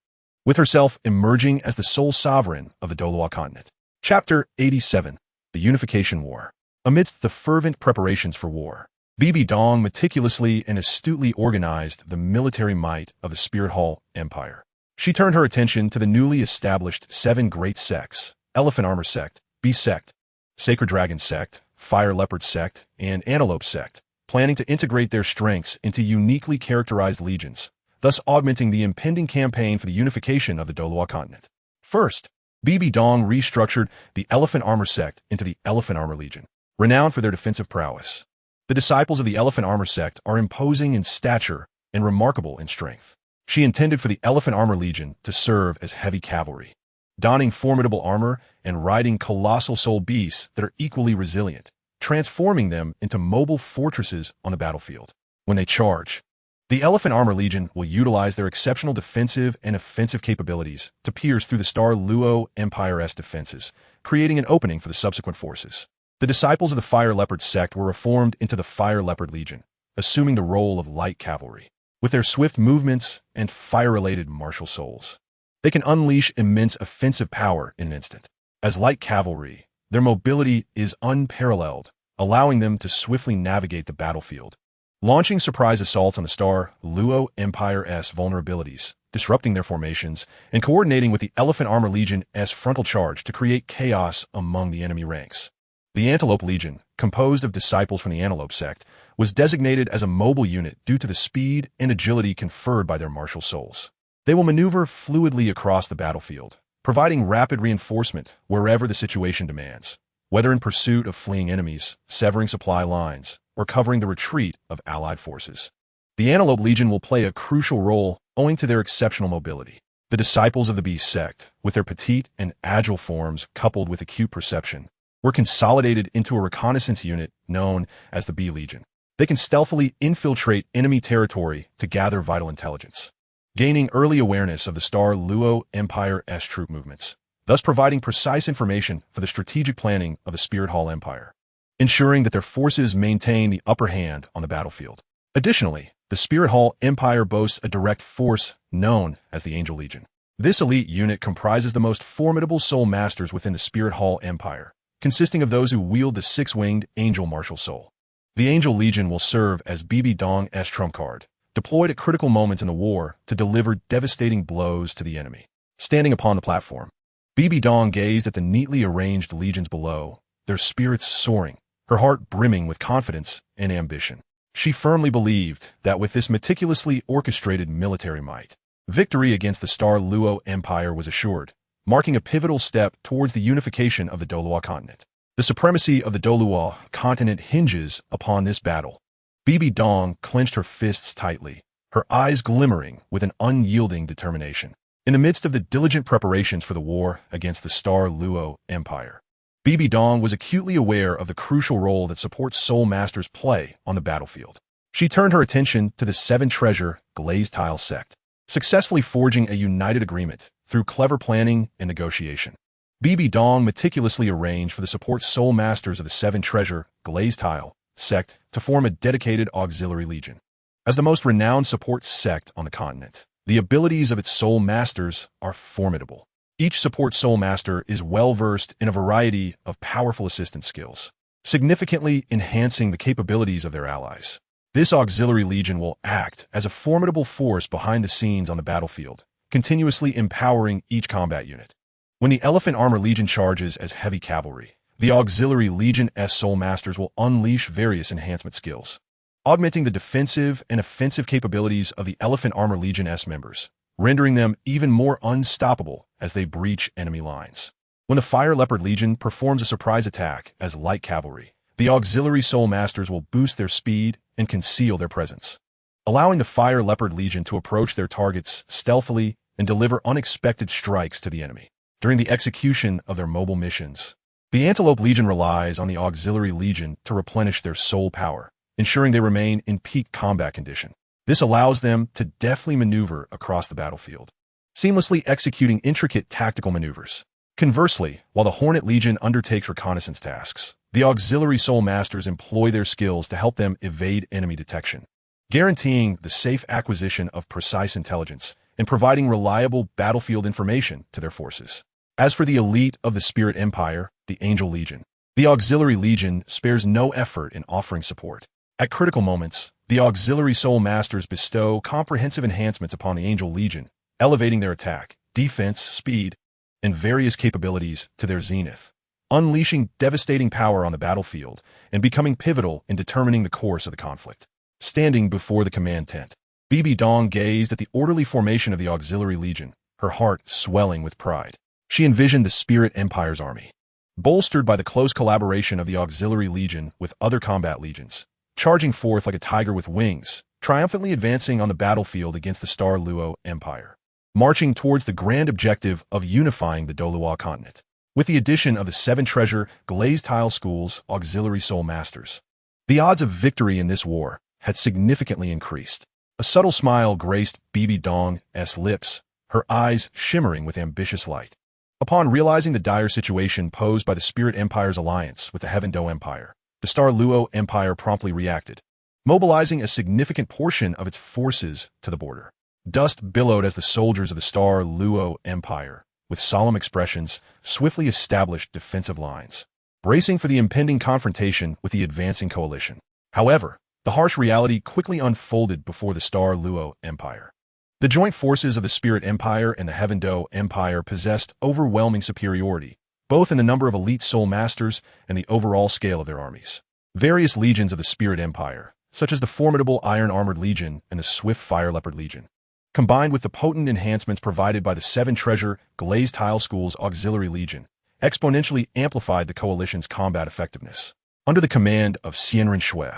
with herself emerging as the sole sovereign of the Douluo Continent. Chapter 87. The Unification War. Amidst the fervent preparations for war, Bibi Dong meticulously and astutely organized the military might of the Spirit Hall Empire. She turned her attention to the newly established 7 great sects: Elephant Armor Sect, Beast Sect, Sacred Dragon Sect, Fire Leopard Sect, and Antelope Sect, planning to integrate their strengths into uniquely characterized legions, thus augmenting the impending campaign for the unification of the Douluo Continent. First, Bibi Dong restructured the Elephant Armor Sect into the Elephant Armor Legion, renowned for their defensive prowess. The disciples of the Elephant Armor Sect are imposing in stature and remarkable in strength. She intended for the Elephant Armor Legion to serve as heavy cavalry, donning formidable armor and riding colossal soul beasts that are equally resilient, transforming them into mobile fortresses on the battlefield. When they charge, the Elephant Armor Legion will utilize their exceptional defensive and offensive capabilities to pierce through the Douluo Empire's defenses, creating an opening for the subsequent forces. The disciples of the Fire Leopard sect were reformed into the Fire Leopard Legion, assuming the role of light cavalry. With their swift movements and fire-related martial souls, they can unleash immense offensive power in an instant. As light cavalry, their mobility is unparalleled, allowing them to swiftly navigate the battlefield, launching surprise assaults on the Douluo Empire's vulnerabilities, disrupting their formations, and coordinating with the Elephant Armor Legion's frontal charge to create chaos among the enemy ranks. The Antelope Legion, composed of disciples from the Antelope sect, was designated as a mobile unit due to the speed and agility conferred by their martial souls. They will maneuver fluidly across the battlefield, providing rapid reinforcement wherever the situation demands, whether in pursuit of fleeing enemies, severing supply lines, or covering the retreat of allied forces. The Antelope Legion will play a crucial role owing to their exceptional mobility. The disciples of the Beast sect, with their petite and agile forms coupled with acute perception, were consolidated into a reconnaissance unit known as the Bee Legion. They can stealthily infiltrate enemy territory to gather vital intelligence, gaining early awareness of the Douluo Empire's troop movements, thus providing precise information for the strategic planning of the Spirit Hall Empire, ensuring that their forces maintain the upper hand on the battlefield. Additionally, the Spirit Hall Empire boasts a direct force known as the Angel Legion. This elite unit comprises the most formidable soul masters within the Spirit Hall Empire, consisting of those who wield the 6-winged angel martial soul. The Angel Legion will serve as Bibi Dong's trump card, deployed at critical moments in the war to deliver devastating blows to the enemy. Standing upon the platform, Bibi Dong gazed at the neatly arranged legions below, their spirits soaring, her heart brimming with confidence and ambition. She firmly believed that with this meticulously orchestrated military might, victory against the Douluo Empire was assured, marking a pivotal step towards the unification of the Douluo Continent. The supremacy of the Douluo Continent hinges upon this battle. Bibi Dong clenched her fists tightly, her eyes glimmering with an unyielding determination. In the midst of the diligent preparations for the war against the Douluo Empire, Bibi Dong was acutely aware of the crucial role that support soul masters play on the battlefield. She turned her attention to the 7-treasure glazed tile sect, successfully forging a united agreement through clever planning and negotiation. Bibi Dong meticulously arranged for the support soul masters of the 7-treasure glazed tile sect to form a dedicated auxiliary legion. As the most renowned support sect on the continent, the abilities of its soul masters are formidable. Each support soul master is well-versed in a variety of powerful assistance skills, significantly enhancing the capabilities of their allies. This auxiliary legion will act as a formidable force behind the scenes on the battlefield, continuously empowering each combat unit. When the Elephant Armor Legion charges as heavy cavalry, the Auxiliary Legion's soul masters will unleash various enhancement skills, augmenting the defensive and offensive capabilities of the Elephant Armor Legion's members, rendering them even more unstoppable as they breach enemy lines. When the Fire Leopard Legion performs a surprise attack as light cavalry, the Auxiliary Soul Masters will boost their speed and conceal their presence, allowing the Fire Leopard Legion to approach their targets stealthily and deliver unexpected strikes to the enemy. During the execution of their mobile missions, the Antelope Legion relies on the Auxiliary Legion to replenish their soul power, ensuring they remain in peak combat condition. This allows them to deftly maneuver across the battlefield, seamlessly executing intricate tactical maneuvers. Conversely, while the Hornet Legion undertakes reconnaissance tasks, the Auxiliary Soul Masters employ their skills to help them evade enemy detection, guaranteeing the safe acquisition of precise intelligence and providing reliable battlefield information to their forces. As for the elite of the Spirit Empire, the Angel Legion, the Auxiliary Legion spares no effort in offering support. At critical moments, the auxiliary soul masters bestow comprehensive enhancements upon the angel legion, elevating their attack, defense, speed, and various capabilities to their zenith, unleashing devastating power on the battlefield and becoming pivotal in determining the course of the conflict. Standing before the command tent, Bibi Dong gazed at the orderly formation of the auxiliary legion, her heart swelling with pride. She envisioned the Spirit Empire's army, bolstered by the close collaboration of the auxiliary legion with other combat legions, charging forth like a tiger with wings, triumphantly advancing on the battlefield against the Douluo Empire, marching towards the grand objective of unifying the Douluo Continent. With the addition of the 7 treasure glazed tile schools auxiliary soul masters, the odds of victory in this war had significantly increased. A subtle smile graced Bibi Dong's lips, her eyes shimmering with ambitious light. Upon realizing the dire situation posed by the Spirit Empire's alliance with the Heaven Do Empire, the Douluo Empire promptly reacted, mobilizing a significant portion of its forces to the border. Dust billowed as the soldiers of the Douluo Empire, with solemn expressions, swiftly established defensive lines, bracing for the impending confrontation with the advancing coalition. However, the harsh reality quickly unfolded before the Douluo Empire. The joint forces of the Spirit Empire and the Heaven Do Empire possessed overwhelming superiority, both in the number of elite soul masters and the overall scale of their armies. Various legions of the Spirit Empire, such as the formidable Iron-Armored Legion and the Swift Fire Leopard Legion, combined with the potent enhancements provided by the 7 treasure glazed tile schools auxiliary legion, exponentially amplified the coalition's combat effectiveness. Under the command of Xianren Shui,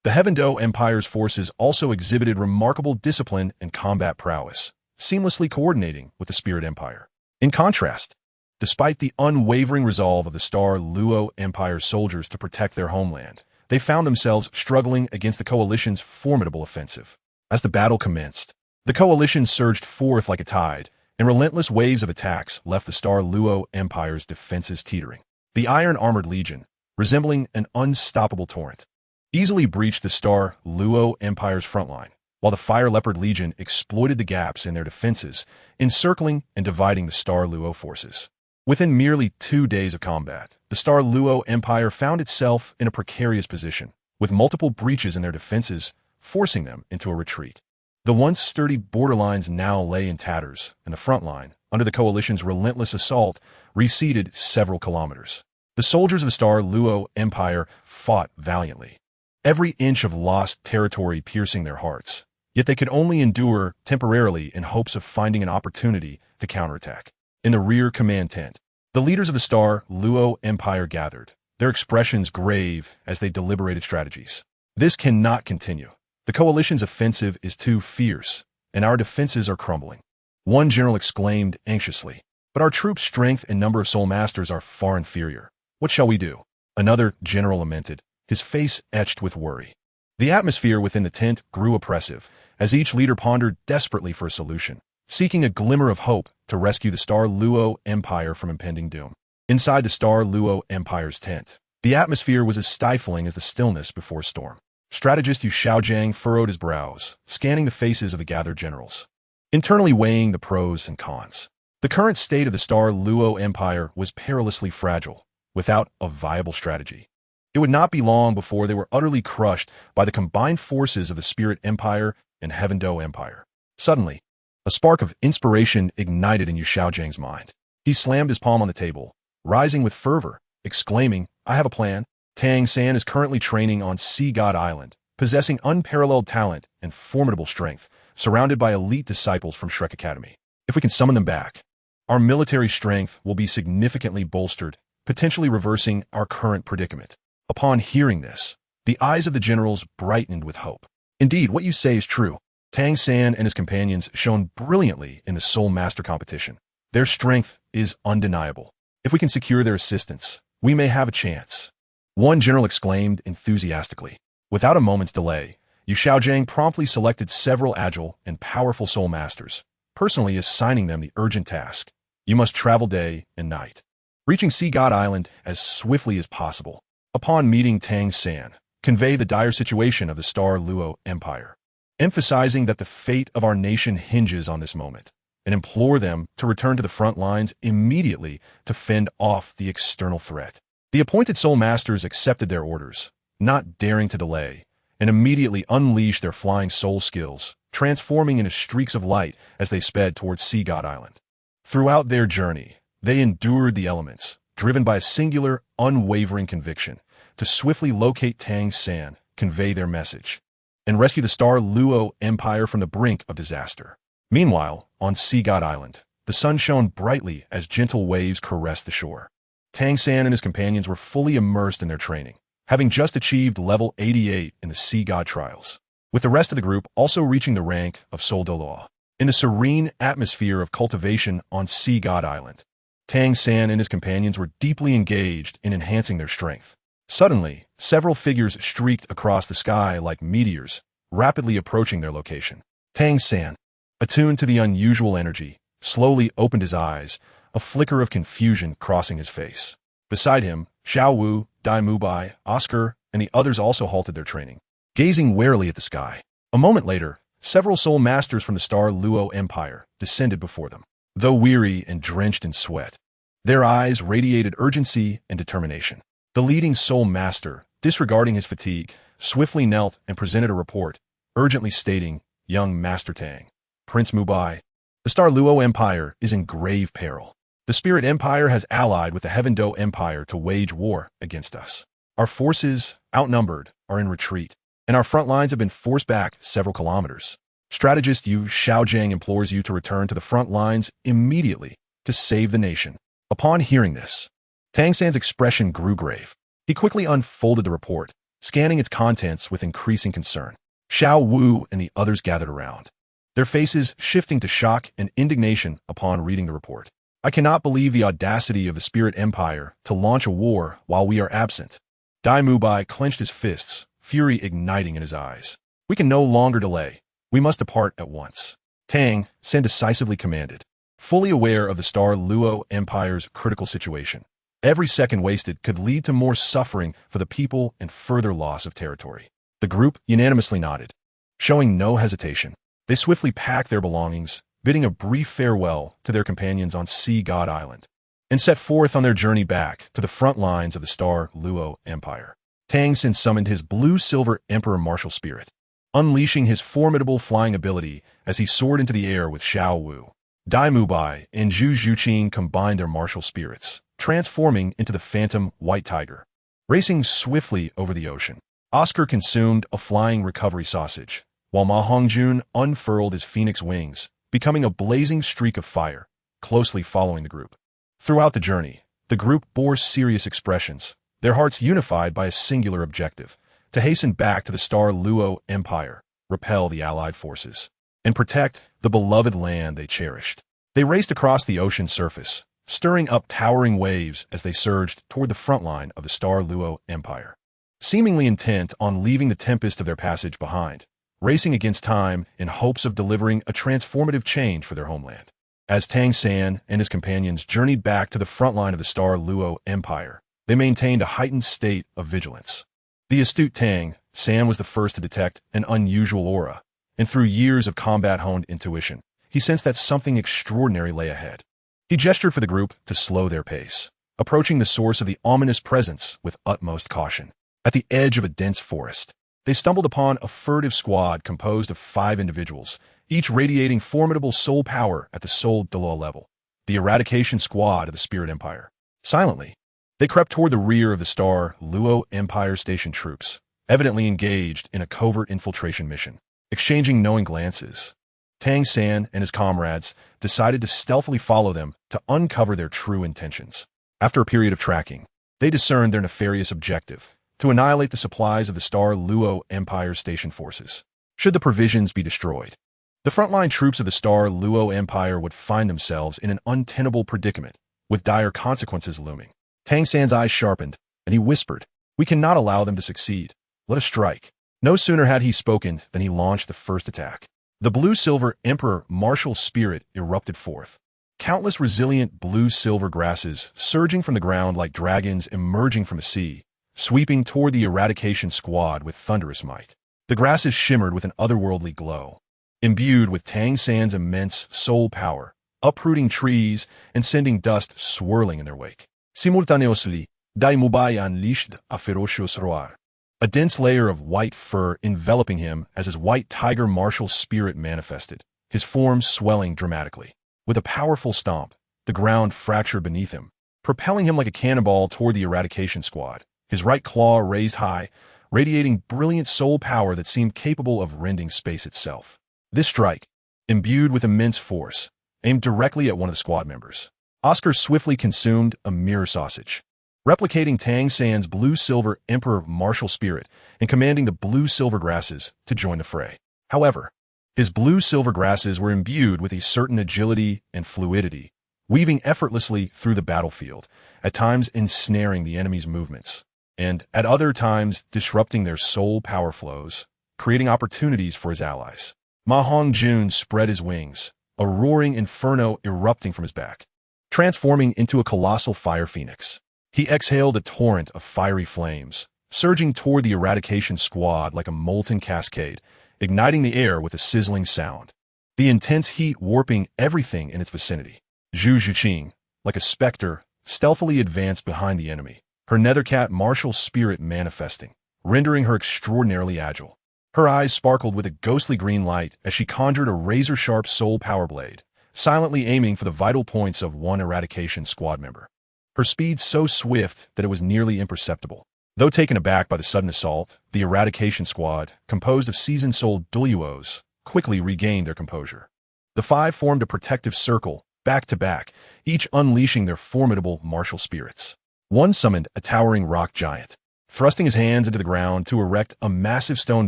the Heaven Do Empire's forces also exhibited remarkable discipline and combat prowess, seamlessly coordinating with the Spirit Empire. In contrast, despite the unwavering resolve of the Douluo Empire's soldiers to protect their homeland, they found themselves struggling against the coalition's formidable offensive. As the battle commenced, the coalition surged forth like a tide, and relentless waves of attacks left the Douluo Empire's defenses teetering. The Iron-Armored Legion, resembling an unstoppable torrent, easily breached the Douluo Empire's frontline, while the Fire Leopard Legion exploited the gaps in their defenses, encircling and dividing the Douluo forces. Within merely 2 days of combat, the Douluo Empire found itself in a precarious position, with multiple breaches in their defenses, forcing them into a retreat. The once sturdy borderlines now lay in tatters, and the front line, under the coalition's relentless assault, receded several kilometers. The soldiers of the Douluo Empire fought valiantly, every inch of lost territory piercing their hearts, yet they could only endure temporarily in hopes of finding an opportunity to counterattack. In the rear command tent, the leaders of the Douluo Empire gathered, their expressions grave as they deliberated strategies. This cannot continue. The coalition's offensive is too fierce, and our defenses are crumbling. One general exclaimed anxiously, but our troops' strength and number of soul masters are far inferior. What shall we do? Another general lamented, his face etched with worry. The atmosphere within the tent grew oppressive, as each leader pondered desperately for a solution, seeking a glimmer of hope to rescue the Douluo Empire from impending doom. Inside the Douluo Empire's tent, the atmosphere was as stifling as the stillness before a storm. Strategist Yu Xiaojiang furrowed his brows, scanning the faces of the gathered generals, internally weighing the pros and cons. The current state of the Douluo Empire was perilously fragile, without a viable strategy. It would not be long before they were utterly crushed by the combined forces of the Spirit Empire and Heaven Do Empire. Suddenly, a spark of inspiration ignited in Yu Xiaojiang's mind. He slammed his palm on the table, rising with fervor, exclaiming, "I have a plan." Tang San is currently training on Sea God Island, possessing unparalleled talent and formidable strength, surrounded by elite disciples from Shrek Academy. If we can summon them back, our military strength will be significantly bolstered, potentially reversing our current predicament. Upon hearing this, the eyes of the generals brightened with hope. Indeed, what you say is true. Tang San and his companions shone brilliantly in the Soul Master competition. Their strength is undeniable. If we can secure their assistance, we may have a chance. One general exclaimed enthusiastically. Without a moment's delay, Yu Xiaojiang promptly selected several agile and powerful soul masters, personally assigning them the urgent task. You must travel day and night, reaching Sea God Island as swiftly as possible. Upon meeting Tang San, convey the dire situation of the Douluo Empire, emphasizing that the fate of our nation hinges on this moment, and implore them to return to the front lines immediately to fend off the external threat. The appointed soul masters accepted their orders, not daring to delay, and immediately unleashed their flying soul skills, transforming into streaks of light as they sped towards Sea God Island. Throughout their journey, they endured the elements, driven by a singular, unwavering conviction to swiftly locate Tang's San, convey their message, and rescue the Star Luo Empire from the brink of disaster. Meanwhile, on Sea God Island, the sun shone brightly as gentle waves caressed the shore. Tang San and his companions were fully immersed in their training, having just achieved level 88 in the Sea God trials, with the rest of the group also reaching the rank of SoulLand. In the serene atmosphere of cultivation on Sea God Island, Tang San and his companions were deeply engaged in enhancing their strength. Suddenly, several figures streaked across the sky like meteors, rapidly approaching their location. Tang San, attuned to the unusual energy, slowly opened his eyes, a flicker of confusion crossing his face. Beside him, Xiao Wu, Dai Mubai, Oscar, and the others also halted their training, gazing warily at the sky. A moment later, several soul masters from the Star Luo Empire descended before them. Though weary and drenched in sweat, their eyes radiated urgency and determination. The leading soul master, disregarding his fatigue, swiftly knelt and presented a report, urgently stating, "Young Master Tang, Prince Mubai, the Star Luo Empire is in grave peril. The Spirit Empire has allied with the Heaven Do Empire to wage war against us. Our forces, outnumbered, are in retreat, and our front lines have been forced back several kilometers. Strategist Yu Xiaojiang implores you to return to the front lines immediately to save the nation." Upon hearing this, Tang San's expression grew grave. He quickly unfolded the report, scanning its contents with increasing concern. Xiao Wu and the others gathered around, their faces shifting to shock and indignation upon reading the report. "I cannot believe the audacity of the Spirit Empire to launch a war while we are absent." Dai Mubai clenched his fists, fury igniting in his eyes. "We can no longer delay. We must depart at once." Tang San decisively commanded, fully aware of the Star Luo Empire's critical situation. Every second wasted could lead to more suffering for the people and further loss of territory. The group unanimously nodded. Showing no hesitation, they swiftly packed their belongings, bidding a brief farewell to their companions on Sea God Island, and set forth on their journey back to the front lines of the Star Luo Empire. Tang San summoned his blue-silver Emperor Martial Spirit, unleashing his formidable flying ability as he soared into the air with Xiao Wu. Dai Mubai and Zhu Zhuqing combined their martial spirits, transforming into the phantom White Tiger, racing swiftly over the ocean. Oscar consumed a flying recovery sausage, while Ma Hongjun unfurled his phoenix wings, becoming a blazing streak of fire, closely following the group. Throughout the journey, the group bore serious expressions, their hearts unified by a singular objective: to hasten back to the Star Luo Empire, repel the Allied forces, and protect the beloved land they cherished. They raced across the ocean surface, stirring up towering waves as they surged toward the front line of the Star Luo Empire, seemingly intent on leaving the tempest of their passage behind, racing against time in hopes of delivering a transformative change for their homeland. As Tang San and his companions journeyed back to the front line of the Star Luo Empire, they maintained a heightened state of vigilance. The astute Tang San was the first to detect an unusual aura, and through years of combat-honed intuition, he sensed that something extraordinary lay ahead. He gestured for the group to slow their pace, approaching the source of the ominous presence with utmost caution. At the edge of a dense forest, they stumbled upon a furtive squad composed of 5 individuals, each radiating formidable soul power at the SoulLand level, the Eradication Squad of the Spirit Empire. Silently, they crept toward the rear of the Star Luo Empire Station troops, evidently engaged in a covert infiltration mission. Exchanging knowing glances, Tang San and his comrades decided to stealthily follow them to uncover their true intentions. After a period of tracking, they discerned their nefarious objective: to annihilate the supplies of the Star Luo Empire Station forces. Should the provisions be destroyed, the frontline troops of the Star Luo Empire would find themselves in an untenable predicament, with dire consequences looming. Tang San's eyes sharpened, and he whispered, "We cannot allow them to succeed. Let us strike." No sooner had he spoken than he launched the first attack. The blue-silver Emperor Martial Spirit erupted forth, countless resilient blue-silver grasses surging from the ground like dragons emerging from the sea, sweeping toward the Eradication Squad with thunderous might. The grasses shimmered with an otherworldly glow, imbued with Tang San's immense soul power, uprooting trees and sending dust swirling in their wake. Simultaneously, Dai Mubai unleashed a ferocious roar, a dense layer of white fur enveloping him as his white tiger martial spirit manifested, his form swelling dramatically. With a powerful stomp, the ground fractured beneath him, propelling him like a cannonball toward the eradication squad, his right claw raised high, radiating brilliant soul power that seemed capable of rending space itself. This strike, imbued with immense force, aimed directly at one of the squad members. Oscar swiftly consumed a mirror sausage, replicating Tang San's blue-silver emperor martial spirit and commanding the blue-silver grasses to join the fray. However, his blue-silver grasses were imbued with a certain agility and fluidity, weaving effortlessly through the battlefield, at times ensnaring the enemy's movements, and at other times disrupting their soul power flows, creating opportunities for his allies. Ma Hongjun spread his wings, a roaring inferno erupting from his back, transforming into a colossal fire phoenix. He exhaled a torrent of fiery flames, surging toward the eradication squad like a molten cascade, igniting the air with a sizzling sound, the intense heat warping everything in its vicinity. Zhu Zhuqing, like a specter, stealthily advanced behind the enemy, her nethercat martial spirit manifesting, rendering her extraordinarily agile. Her eyes sparkled with a ghostly green light as she conjured a razor-sharp soul power blade, silently aiming for the vital points of one eradication squad member. Her speed so swift that it was nearly imperceptible. Though taken aback by the sudden assault, the eradication squad, composed of seasoned soul Douluos, quickly regained their composure. The five formed a protective circle, back to back, each unleashing their formidable martial spirits. One summoned a towering rock giant, thrusting his hands into the ground to erect a massive stone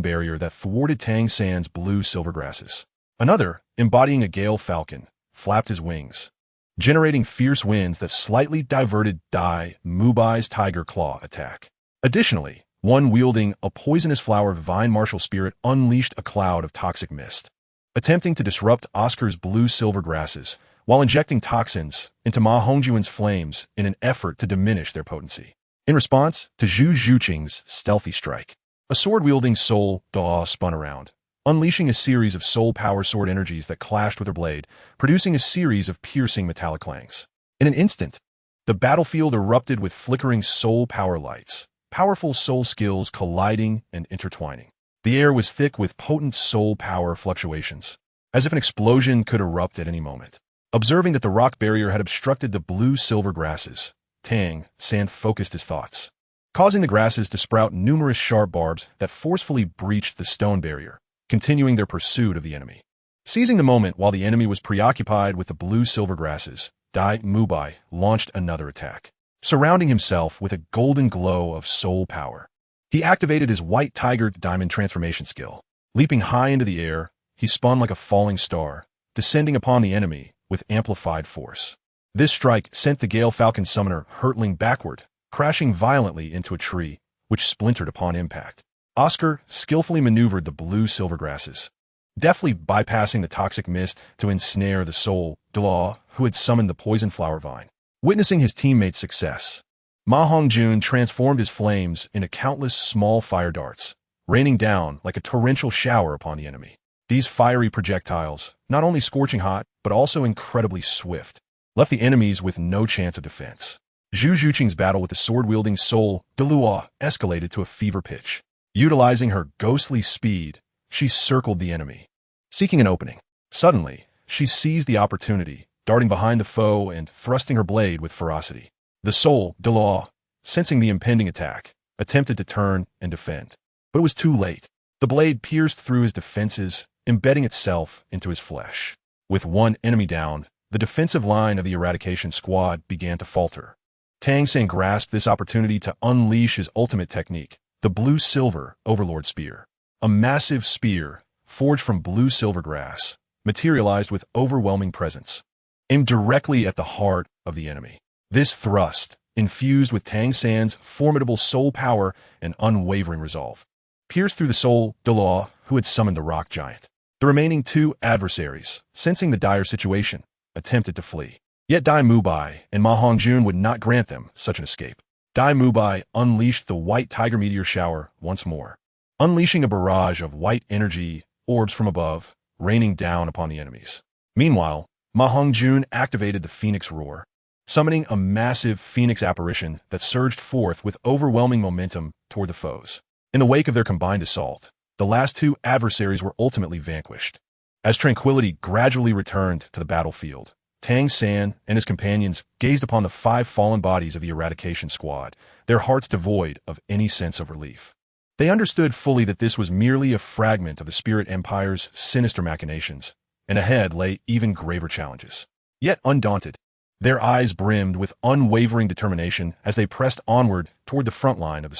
barrier that thwarted Tang San's blue-silver grasses. Another, embodying a gale falcon, flapped his wings, generating fierce winds that slightly diverted Dai Mubai's tiger claw attack. Additionally, one wielding a poisonous flower vine martial spirit unleashed a cloud of toxic mist, attempting to disrupt Oscar's blue-silver grasses while injecting toxins into Ma Hongjun's flames in an effort to diminish their potency. In response to Zhu Zhuqing's stealthy strike, a sword-wielding soul Daw spun around, unleashing a series of soul power sword energies that clashed with her blade, producing a series of piercing metallic clangs. In an instant, the battlefield erupted with flickering soul power lights, powerful soul skills colliding and intertwining. The air was thick with potent soul power fluctuations, as if an explosion could erupt at any moment. Observing that the rock barrier had obstructed the blue-silver grasses, Tang San focused his thoughts, causing the grasses to sprout numerous sharp barbs that forcefully breached the stone barrier, continuing their pursuit of the enemy. Seizing the moment while the enemy was preoccupied with the blue-silver grasses, Dai Mubai launched another attack, surrounding himself with a golden glow of soul power. He activated his white tiger diamond transformation skill. Leaping high into the air, he spun like a falling star, descending upon the enemy with amplified force. This strike sent the Gale Falcon summoner hurtling backward, crashing violently into a tree, which splintered upon impact. Oscar skillfully maneuvered the blue-silver grasses, deftly bypassing the toxic mist to ensnare the soul Douluo, who had summoned the poison flower vine. Witnessing his teammate's success, Ma Hongjun transformed his flames into countless small fire darts, raining down like a torrential shower upon the enemy. These fiery projectiles, not only scorching hot, but also incredibly swift, left the enemies with no chance of defense. Zhu Zhuqing's battle with the sword-wielding soul Douluo escalated to a fever pitch. Utilizing her ghostly speed, she circled the enemy, seeking an opening. Suddenly, she seized the opportunity, darting behind the foe and thrusting her blade with ferocity. The soul Douluo, sensing the impending attack, attempted to turn and defend, but it was too late. The blade pierced through his defenses, embedding itself into his flesh. With one enemy down, the defensive line of the eradication squad began to falter. Tang San grasped this opportunity to unleash his ultimate technique, the blue-silver Overlord Spear. A massive spear, forged from blue-silver grass, materialized with overwhelming presence, aimed directly at the heart of the enemy. This thrust, infused with Tang San's formidable soul power and unwavering resolve, pierced through the soul Douluo, who had summoned the rock giant. The remaining two adversaries, sensing the dire situation, attempted to flee. Yet Dai Mubai and Ma Hongjun would not grant them such an escape. Dai Mubai unleashed the white tiger meteor shower once more, unleashing a barrage of white energy orbs from above, raining down upon the enemies. Meanwhile, Ma Hongjun activated the Phoenix Roar, summoning a massive phoenix apparition that surged forth with overwhelming momentum toward the foes. In the wake of their combined assault, the last two adversaries were ultimately vanquished. As tranquility gradually returned to the battlefield, Tang San and his companions gazed upon the 5 fallen bodies of the eradication squad, their hearts devoid of any sense of relief. They understood fully that this was merely a fragment of the Spirit Empire's sinister machinations, and ahead lay even graver challenges. Yet undaunted, their eyes brimmed with unwavering determination as they pressed onward toward the front line of the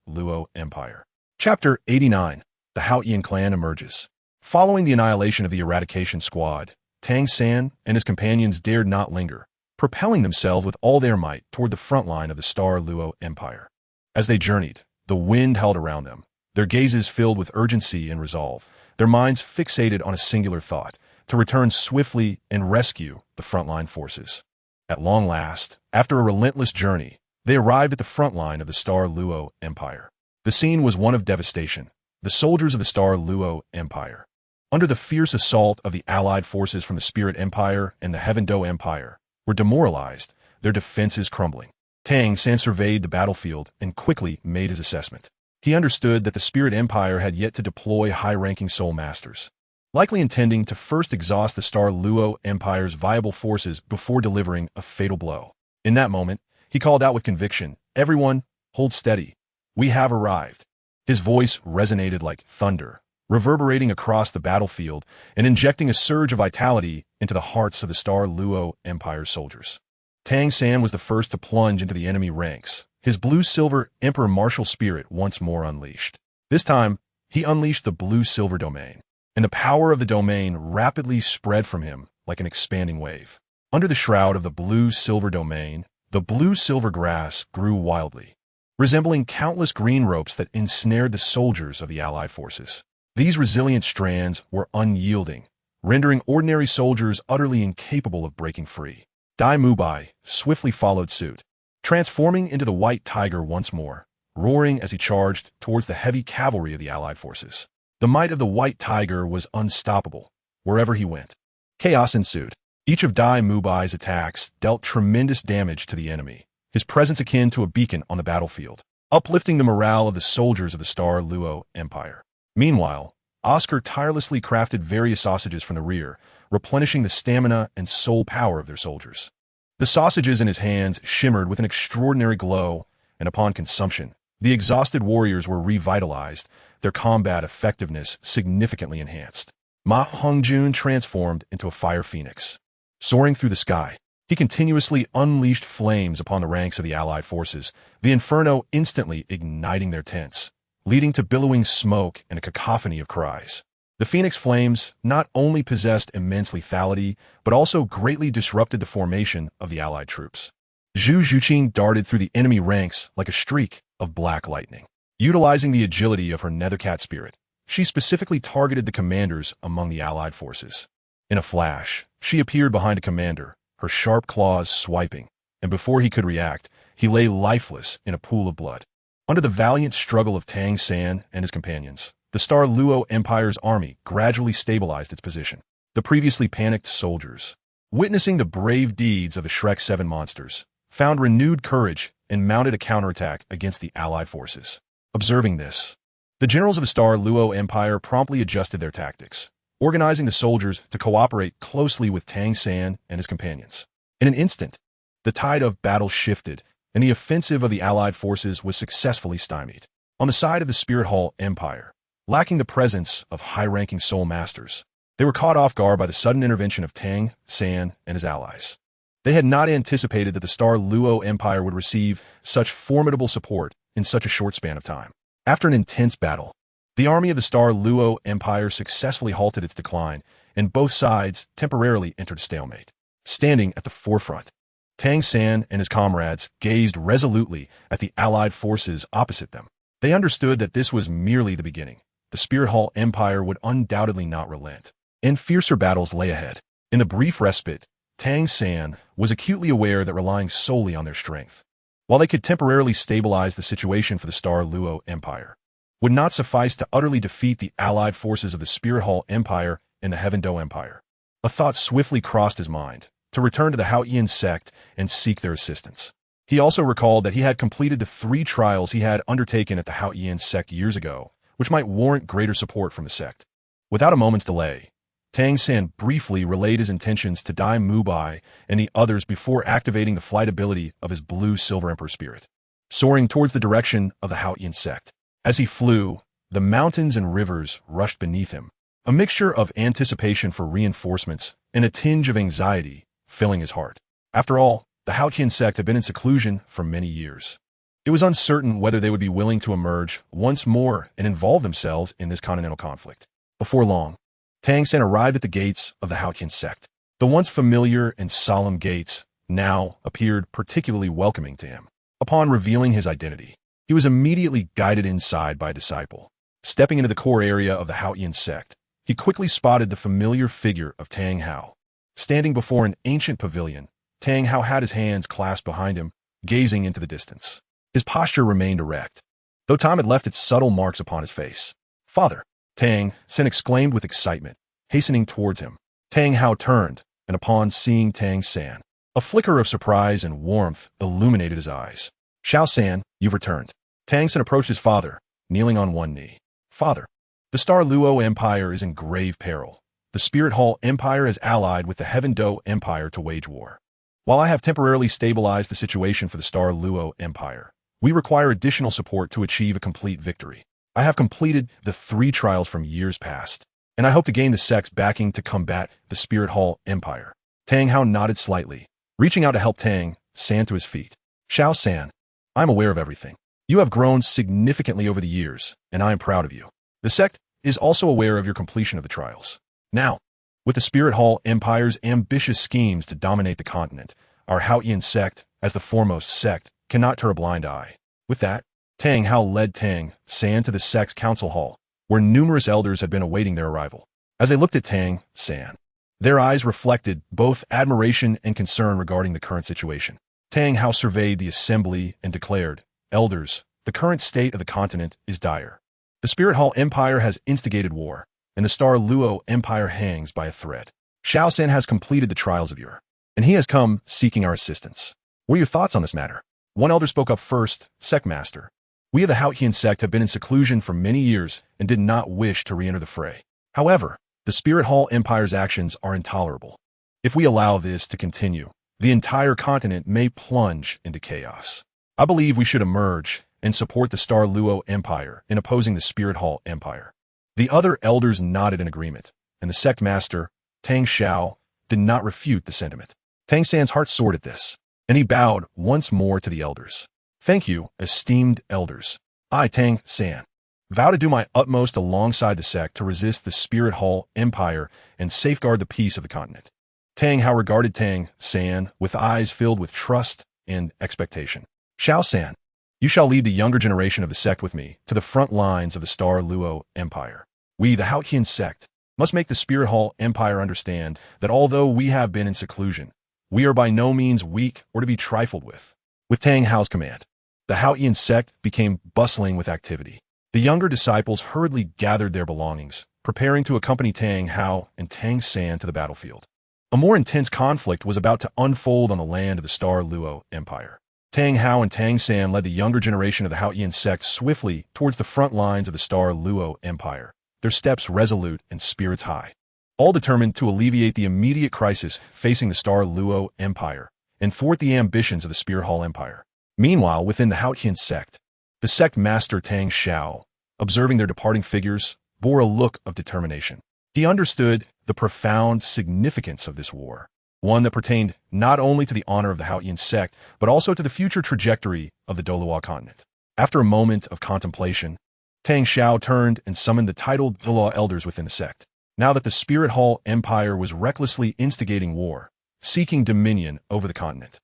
Douluo Empire. Chapter 89. The Haotian clan emerges. Following the annihilation of the eradication squad, Tang San and his companions dared not linger, propelling themselves with all their might toward the front line of the Douluo Empire. As they journeyed, the wind held around them, their gazes filled with urgency and resolve, their minds fixated on a singular thought, to return swiftly and rescue the frontline forces. At long last, after a relentless journey, they arrived at the front line of the Douluo Empire. The scene was one of devastation. The soldiers of the Douluo Empire, under the fierce assault of the allied forces from the Spirit Empire and the Heaven Do Empire, were demoralized, their defenses crumbling. Tang San surveyed the battlefield and quickly made his assessment. He understood that the Spirit Empire had yet to deploy high-ranking soul masters, likely intending to first exhaust the Douluo Empire's viable forces before delivering a fatal blow. In that moment, he called out with conviction, "Everyone, hold steady. We have arrived." His voice resonated like thunder, reverberating across the battlefield and injecting a surge of vitality into the hearts of the Douluo Empire's soldiers. Tang San was the first to plunge into the enemy ranks, his blue-silver Emperor martial spirit once more unleashed. This time, he unleashed the blue-silver domain, and the power of the domain rapidly spread from him like an expanding wave. Under the shroud of the blue-silver domain, the blue-silver grass grew wildly, resembling countless green ropes that ensnared the soldiers of the allied forces. These resilient strands were unyielding, rendering ordinary soldiers utterly incapable of breaking free. Dai Mubai swiftly followed suit, transforming into the white tiger once more, roaring as he charged towards the heavy cavalry of the allied forces. The might of the white tiger was unstoppable wherever he went. Chaos ensued. Each of Dai Mubai's attacks dealt tremendous damage to the enemy, his presence akin to a beacon on the battlefield, uplifting the morale of the soldiers of the Douluo Empire. Meanwhile, Oscar tirelessly crafted various sausages from the rear, replenishing the stamina and soul power of their soldiers. The sausages in his hands shimmered with an extraordinary glow, and upon consumption, the exhausted warriors were revitalized, their combat effectiveness significantly enhanced. Ma Hongjun transformed into a fire phoenix. Soaring through the sky, he continuously unleashed flames upon the ranks of the allied forces, the inferno instantly igniting their tents, leading to billowing smoke and a cacophony of cries. The phoenix flames not only possessed immense lethality, but also greatly disrupted the formation of the allied troops. Zhu Zhuqing darted through the enemy ranks like a streak of black lightning. Utilizing the agility of her nethercat spirit, she specifically targeted the commanders among the allied forces. In a flash, she appeared behind a commander, her sharp claws swiping, and before he could react, he lay lifeless in a pool of blood. Under the valiant struggle of Tang San and his companions, the Douluo Empire's army gradually stabilized its position. The previously panicked soldiers, witnessing the brave deeds of the Shrek 7 monsters, found renewed courage and mounted a counterattack against the allied forces. Observing this, the generals of the Douluo Empire promptly adjusted their tactics, organizing the soldiers to cooperate closely with Tang San and his companions. In an instant, the tide of battle shifted, and the offensive of the allied forces was successfully stymied. On the side of the Spirit Hall Empire, lacking the presence of high-ranking soul masters, they were caught off guard by the sudden intervention of Tang San and his allies. They had not anticipated that the Douluo Empire would receive such formidable support in such a short span of time. After an intense battle, the army of the Douluo Empire successfully halted its decline, and both sides temporarily entered a stalemate. Standing at the forefront, Tang San and his comrades gazed resolutely at the allied forces opposite them. They understood that this was merely the beginning. The Spirit Hall Empire would undoubtedly not relent, and fiercer battles lay ahead. In the brief respite, Tang San was acutely aware that relying solely on their strength, while they could temporarily stabilize the situation for the Douluo Empire, would not suffice to utterly defeat the allied forces of the Spirit Hall Empire and the Heaven Do Empire. A thought swiftly crossed his mind, to return to the Haotian sect and seek their assistance. He also recalled that he had completed the 3 trials he had undertaken at the Haotian sect years ago, which might warrant greater support from the sect. Without a moment's delay, Tang San briefly relayed his intentions to Dai Mubai and the others before activating the flight ability of his blue Silver Emperor spirit, soaring towards the direction of the Haotian sect. As he flew, the mountains and rivers rushed beneath him, a mixture of anticipation for reinforcements and a tinge of anxiety filling his heart. After all, the Haotian sect had been in seclusion for many years. It was uncertain whether they would be willing to emerge once more and involve themselves in this continental conflict. Before long, Tang San arrived at the gates of the Haotian sect. The once familiar and solemn gates now appeared particularly welcoming to him. Upon revealing his identity, he was immediately guided inside by a disciple. Stepping into the core area of the Haotian sect, he quickly spotted the familiar figure of Tang Hao. Standing before an ancient pavilion, Tang Hao had his hands clasped behind him, gazing into the distance. His posture remained erect, though time had left its subtle marks upon his face. "Father!" Tang San exclaimed with excitement, hastening towards him. Tang Hao turned, and upon seeing Tang San, a flicker of surprise and warmth illuminated his eyes. "Xiao San, you've returned." Tang San approached his father, kneeling on one knee. "Father, the Star Luo Empire is in grave peril. The Spirit Hall Empire has allied with the Heaven Do Empire to wage war. While I have temporarily stabilized the situation for the Star Luo Empire, we require additional support to achieve a complete victory. I have completed the 3 trials from years past, and I hope to gain the sect's backing to combat the Spirit Hall Empire." Tang Hao nodded slightly, reaching out to help Tang San to his feet. "Xiao San, I'm aware of everything. You have grown significantly over the years, and I am proud of you. The sect is also aware of your completion of the trials. Now, with the Spirit Hall Empire's ambitious schemes to dominate the continent, our Haotian sect, as the foremost sect, cannot turn a blind eye." With that, Tang Hao led Tang San to the sect's council hall, where numerous elders had been awaiting their arrival. As they looked at Tang San, their eyes reflected both admiration and concern regarding the current situation. Tang Hao surveyed the assembly and declared, "Elders, the current state of the continent is dire. The Spirit Hall Empire has instigated war, and the Star Luo Empire hangs by a thread. Xiao San has completed the trials of yore, and he has come seeking our assistance. What are your thoughts on this matter?" One elder spoke up first. "Sect Master, we of the Haotian sect have been in seclusion for many years and did not wish to re-enter the fray. However, the Spirit Hall Empire's actions are intolerable. If we allow this to continue, the entire continent may plunge into chaos. I believe we should emerge and support the Star Luo Empire in opposing the Spirit Hall Empire." The other elders nodded in agreement, and the sect master, Tang Xiao, did not refute the sentiment. Tang San's heart soared at this, and he bowed once more to the elders. "Thank you, esteemed elders. I, Tang San, vow to do my utmost alongside the sect to resist the Spirit Hall Empire and safeguard the peace of the continent." Tang Hao regarded Tang San with eyes filled with trust and expectation. "Xiao San, you shall lead the younger generation of the sect with me to the front lines of the Star Luo Empire. We, the Haotian sect, must make the Spirit Hall Empire understand that although we have been in seclusion, we are by no means weak or to be trifled with." With Tang Hao's command, the Haotian sect became bustling with activity. The younger disciples hurriedly gathered their belongings, preparing to accompany Tang Hao and Tang San to the battlefield. A more intense conflict was about to unfold on the land of the Star Luo Empire. Tang Hao and Tang San led the younger generation of the Haotian sect swiftly towards the front lines of the Star Luo Empire, their steps resolute and spirits high, all determined to alleviate the immediate crisis facing the Star Luo Empire and thwart the ambitions of the Spirit Hall Empire. Meanwhile, within the Haotian sect, the sect master Tang Xiao, observing their departing figures, bore a look of determination. He understood the profound significance of this war, one that pertained not only to the honor of the Haotian sect, but also to the future trajectory of the Douluo Continent. After a moment of contemplation, Tang Xiao turned and summoned the titled Douluo elders within the sect. Now that the Spirit Hall Empire was recklessly instigating war, seeking dominion over the continent,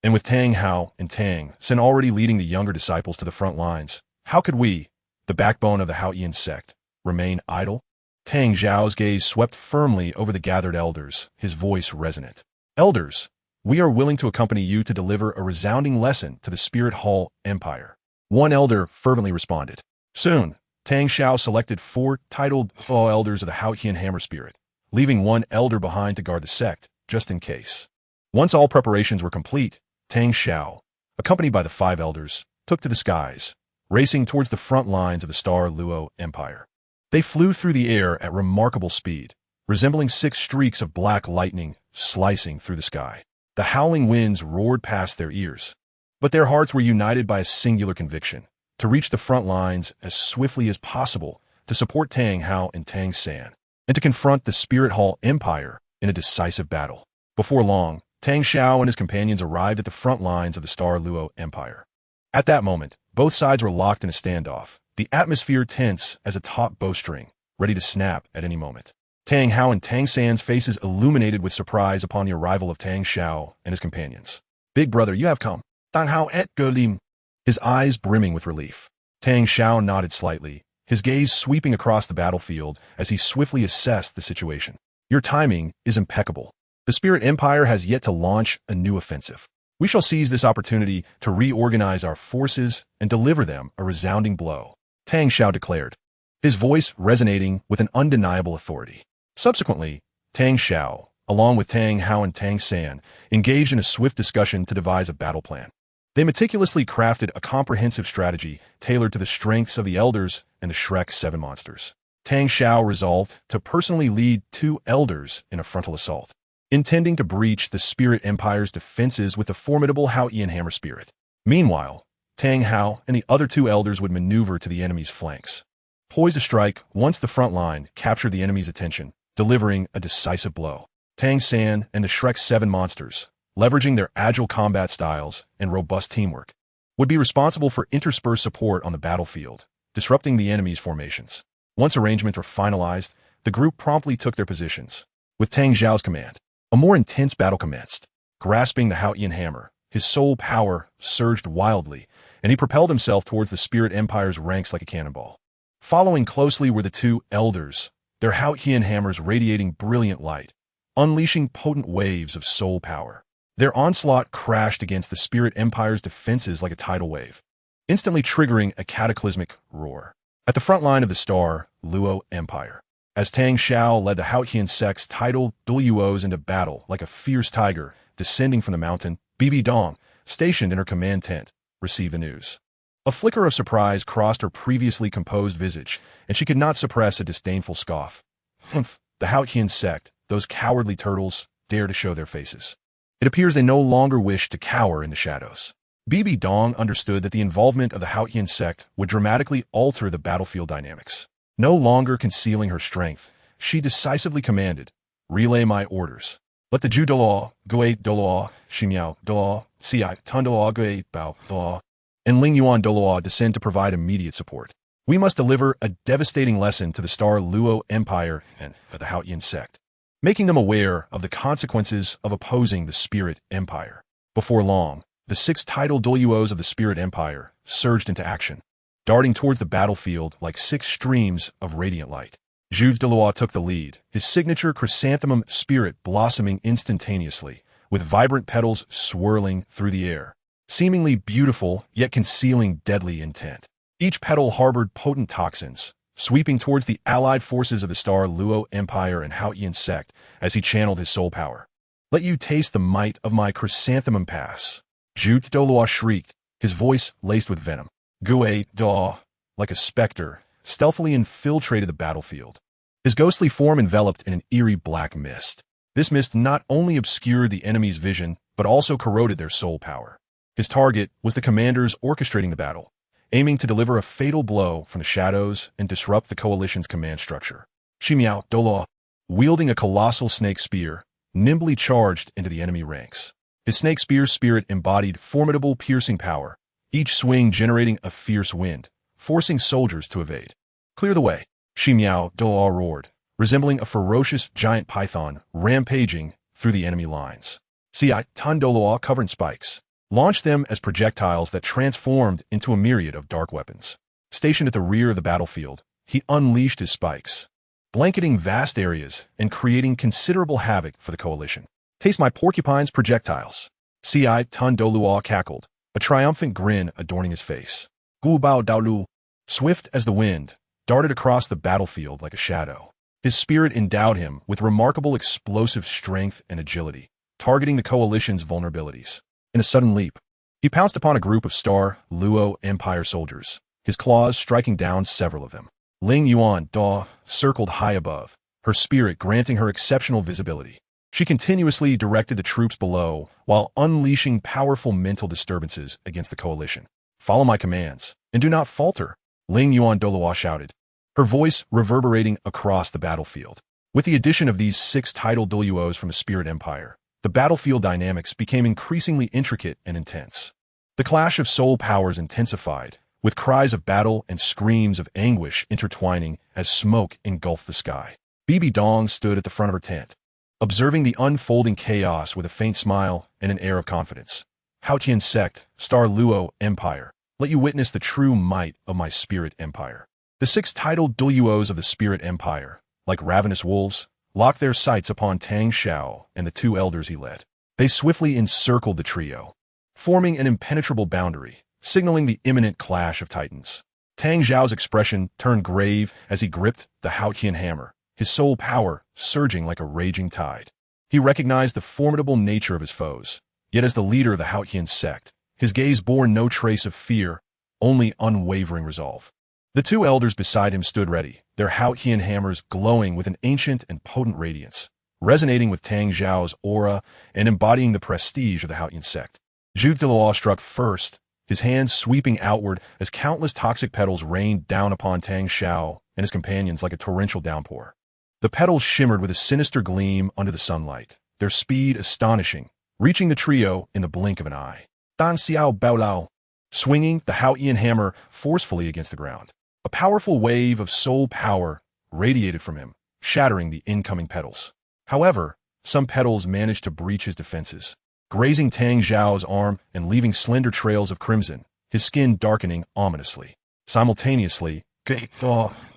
and with Tang Hao and Tang San already leading the younger disciples to the front lines, how could we, the backbone of the Haotian sect, remain idle? Tang Xiao's gaze swept firmly over the gathered elders, his voice resonant. "Elders, we are willing to accompany you to deliver a resounding lesson to the Spirit Hall Empire." One elder fervently responded. Soon, Tang Xiao selected 4 titled elders of the Haotian Hammer Spirit, leaving 1 elder behind to guard the sect, just in case. Once all preparations were complete, Tang Xiao, accompanied by the 5 elders, took to the skies, racing towards the front lines of the Douluo Empire. They flew through the air at remarkable speed, resembling 6 streaks of black lightning slicing through the sky. The howling winds roared past their ears, but their hearts were united by a singular conviction: to reach the front lines as swiftly as possible, to support Tang Hao and Tang San, and to confront the Spirit Hall Empire in a decisive battle. Before long, Tang Xiao and his companions arrived at the front lines of the Douluo Empire. At that moment, both sides were locked in a standoff, the atmosphere tense as a taut bowstring, ready to snap at any moment. Tang Hao and Tang San's faces illuminated with surprise upon the arrival of Tang Xiao and his companions. "Big brother, you have come." Tang Hao et Golim, his eyes brimming with relief. Tang Xiao nodded slightly, his gaze sweeping across the battlefield as he swiftly assessed the situation. "Your timing is impeccable. The Spirit Empire has yet to launch a new offensive. We shall seize this opportunity to reorganize our forces and deliver them a resounding blow," Tang Xiao declared, his voice resonating with an undeniable authority. Subsequently, Tang Xiao, along with Tang Hao and Tang San, engaged in a swift discussion to devise a battle plan. They meticulously crafted a comprehensive strategy tailored to the strengths of the elders and the Shrek 7 monsters. Tang Xiao resolved to personally lead 2 elders in a frontal assault, intending to breach the Spirit Empire's defenses with the formidable Haotian hammer spirit. Meanwhile, Tang Hao and the other 2 elders would maneuver to the enemy's flanks, poised to strike once the front line captured the enemy's attention, delivering a decisive blow. Tang San and the Shrek 7 monsters, leveraging their agile combat styles and robust teamwork, would be responsible for interspersed support on the battlefield, disrupting the enemy's formations. Once arrangements were finalized, the group promptly took their positions. With Tang Xiao's command, a more intense battle commenced. Grasping the Haotian hammer, his soul power surged wildly, and he propelled himself towards the Spirit Empire's ranks like a cannonball. Following closely were the 2 elders, their Haotian hammers radiating brilliant light, unleashing potent waves of soul power. Their onslaught crashed against the Spirit Empire's defenses like a tidal wave, instantly triggering a cataclysmic roar. At the front line of the Douluo Empire, as Tang Xiao led the Haotian sect's tidal Douluos into battle like a fierce tiger descending from the mountain, Bibi Dong, stationed in her command tent, received the news. A flicker of surprise crossed her previously composed visage, and she could not suppress a disdainful scoff. "Humph, the Haotian sect, those cowardly turtles, dare to show their faces. It appears they no longer wish to cower in the shadows." Bibi Dong understood that the involvement of the Haotian sect would dramatically alter the battlefield dynamics. No longer concealing her strength, she decisively commanded, "Relay my orders. Let the Ju Douluo, Gui Douluo, Ximiao Douluo, Ci Tun Douluo, Gui Bao Douluo, and Ling Yuan Douluo descend to provide immediate support. We must deliver a devastating lesson to the Douluo Empire and the Haotian sect, making them aware of the consequences of opposing the Spirit Empire." Before long, the 6 tidal Douluos of the Spirit Empire surged into action, darting towards the battlefield like 6 streams of radiant light. Jude Douluo took the lead, his signature chrysanthemum spirit blossoming instantaneously, with vibrant petals swirling through the air, seemingly beautiful yet concealing deadly intent. Each petal harbored potent toxins, sweeping towards the allied forces of the Douluo Empire and Haotian sect as he channeled his soul power. "Let you taste the might of my chrysanthemum pass," Jude Douluo shrieked, his voice laced with venom. Gui Douluo, like a specter, stealthily infiltrated the battlefield, his ghostly form enveloped in an eerie black mist. This mist not only obscured the enemy's vision, but also corroded their soul power. His target was the commanders orchestrating the battle, aiming to deliver a fatal blow from the shadows and disrupt the coalition's command structure. Ximiao Douluo, wielding a colossal snake spear, nimbly charged into the enemy ranks. His snake spear's spirit embodied formidable piercing power, each swing generating a fierce wind, forcing soldiers to evade. "Clear the way," Ximiao Douluo roared, resembling a ferocious giant python rampaging through the enemy lines. Ci Tun Douluo covered in spikes, launched them as projectiles that transformed into a myriad of dark weapons. Stationed at the rear of the battlefield, he unleashed his spikes, blanketing vast areas and creating considerable havoc for the coalition. "Taste my porcupine's projectiles," Ci Tun Douluo cackled, a triumphant grin adorning his face. Gu Bao Daolu, swift as the wind, darted across the battlefield like a shadow. His spirit endowed him with remarkable explosive strength and agility, targeting the coalition's vulnerabilities. In a sudden leap, He pounced upon a group of Luo Empire soldiers, his claws striking down several of them. Ling Yuan Da circled high above, her spirit granting her exceptional visibility. She continuously directed the troops below while unleashing powerful mental disturbances against the coalition. "Follow my commands, and do not falter," Ling Yuan Douluo shouted, her voice reverberating across the battlefield. With the addition of these 6 titled Douluos from the Spirit Empire, the battlefield dynamics became increasingly intricate and intense. The clash of soul powers intensified, with cries of battle and screams of anguish intertwining as smoke engulfed the sky. Bibi Dong stood at the front of her tent, observing the unfolding chaos with a faint smile and an air of confidence. "Haotian sect, Luo Empire, let you witness the true might of my Spirit Empire." The 6 titled Douluos of the Spirit Empire, like ravenous wolves, locked their sights upon Tang Xiao and the 2 elders he led. They swiftly encircled the trio, forming an impenetrable boundary, signaling the imminent clash of titans. Tang Xiao's expression turned grave as he gripped the Haotian hammer, his soul power surging like a raging tide. He recognized the formidable nature of his foes, yet as the leader of the Haotian sect, his gaze bore no trace of fear, only unwavering resolve. The 2 elders beside him stood ready, their Haotian hammers glowing with an ancient and potent radiance, resonating with Tang Xiao's aura and embodying the prestige of the Haotian sect. Zhu Diluo struck first, his hands sweeping outward as countless toxic petals rained down upon Tang Xiao and his companions like a torrential downpour. The petals shimmered with a sinister gleam under the sunlight, their speed astonishing, reaching the trio in the blink of an eye. Dan Xiao Bao Lao, swinging the Haotian hammer forcefully against the ground. A powerful wave of soul power radiated from him, shattering the incoming petals. However, some petals managed to breach his defenses, grazing Tang Xiao's arm and leaving slender trails of crimson, his skin darkening ominously. Simultaneously, Ge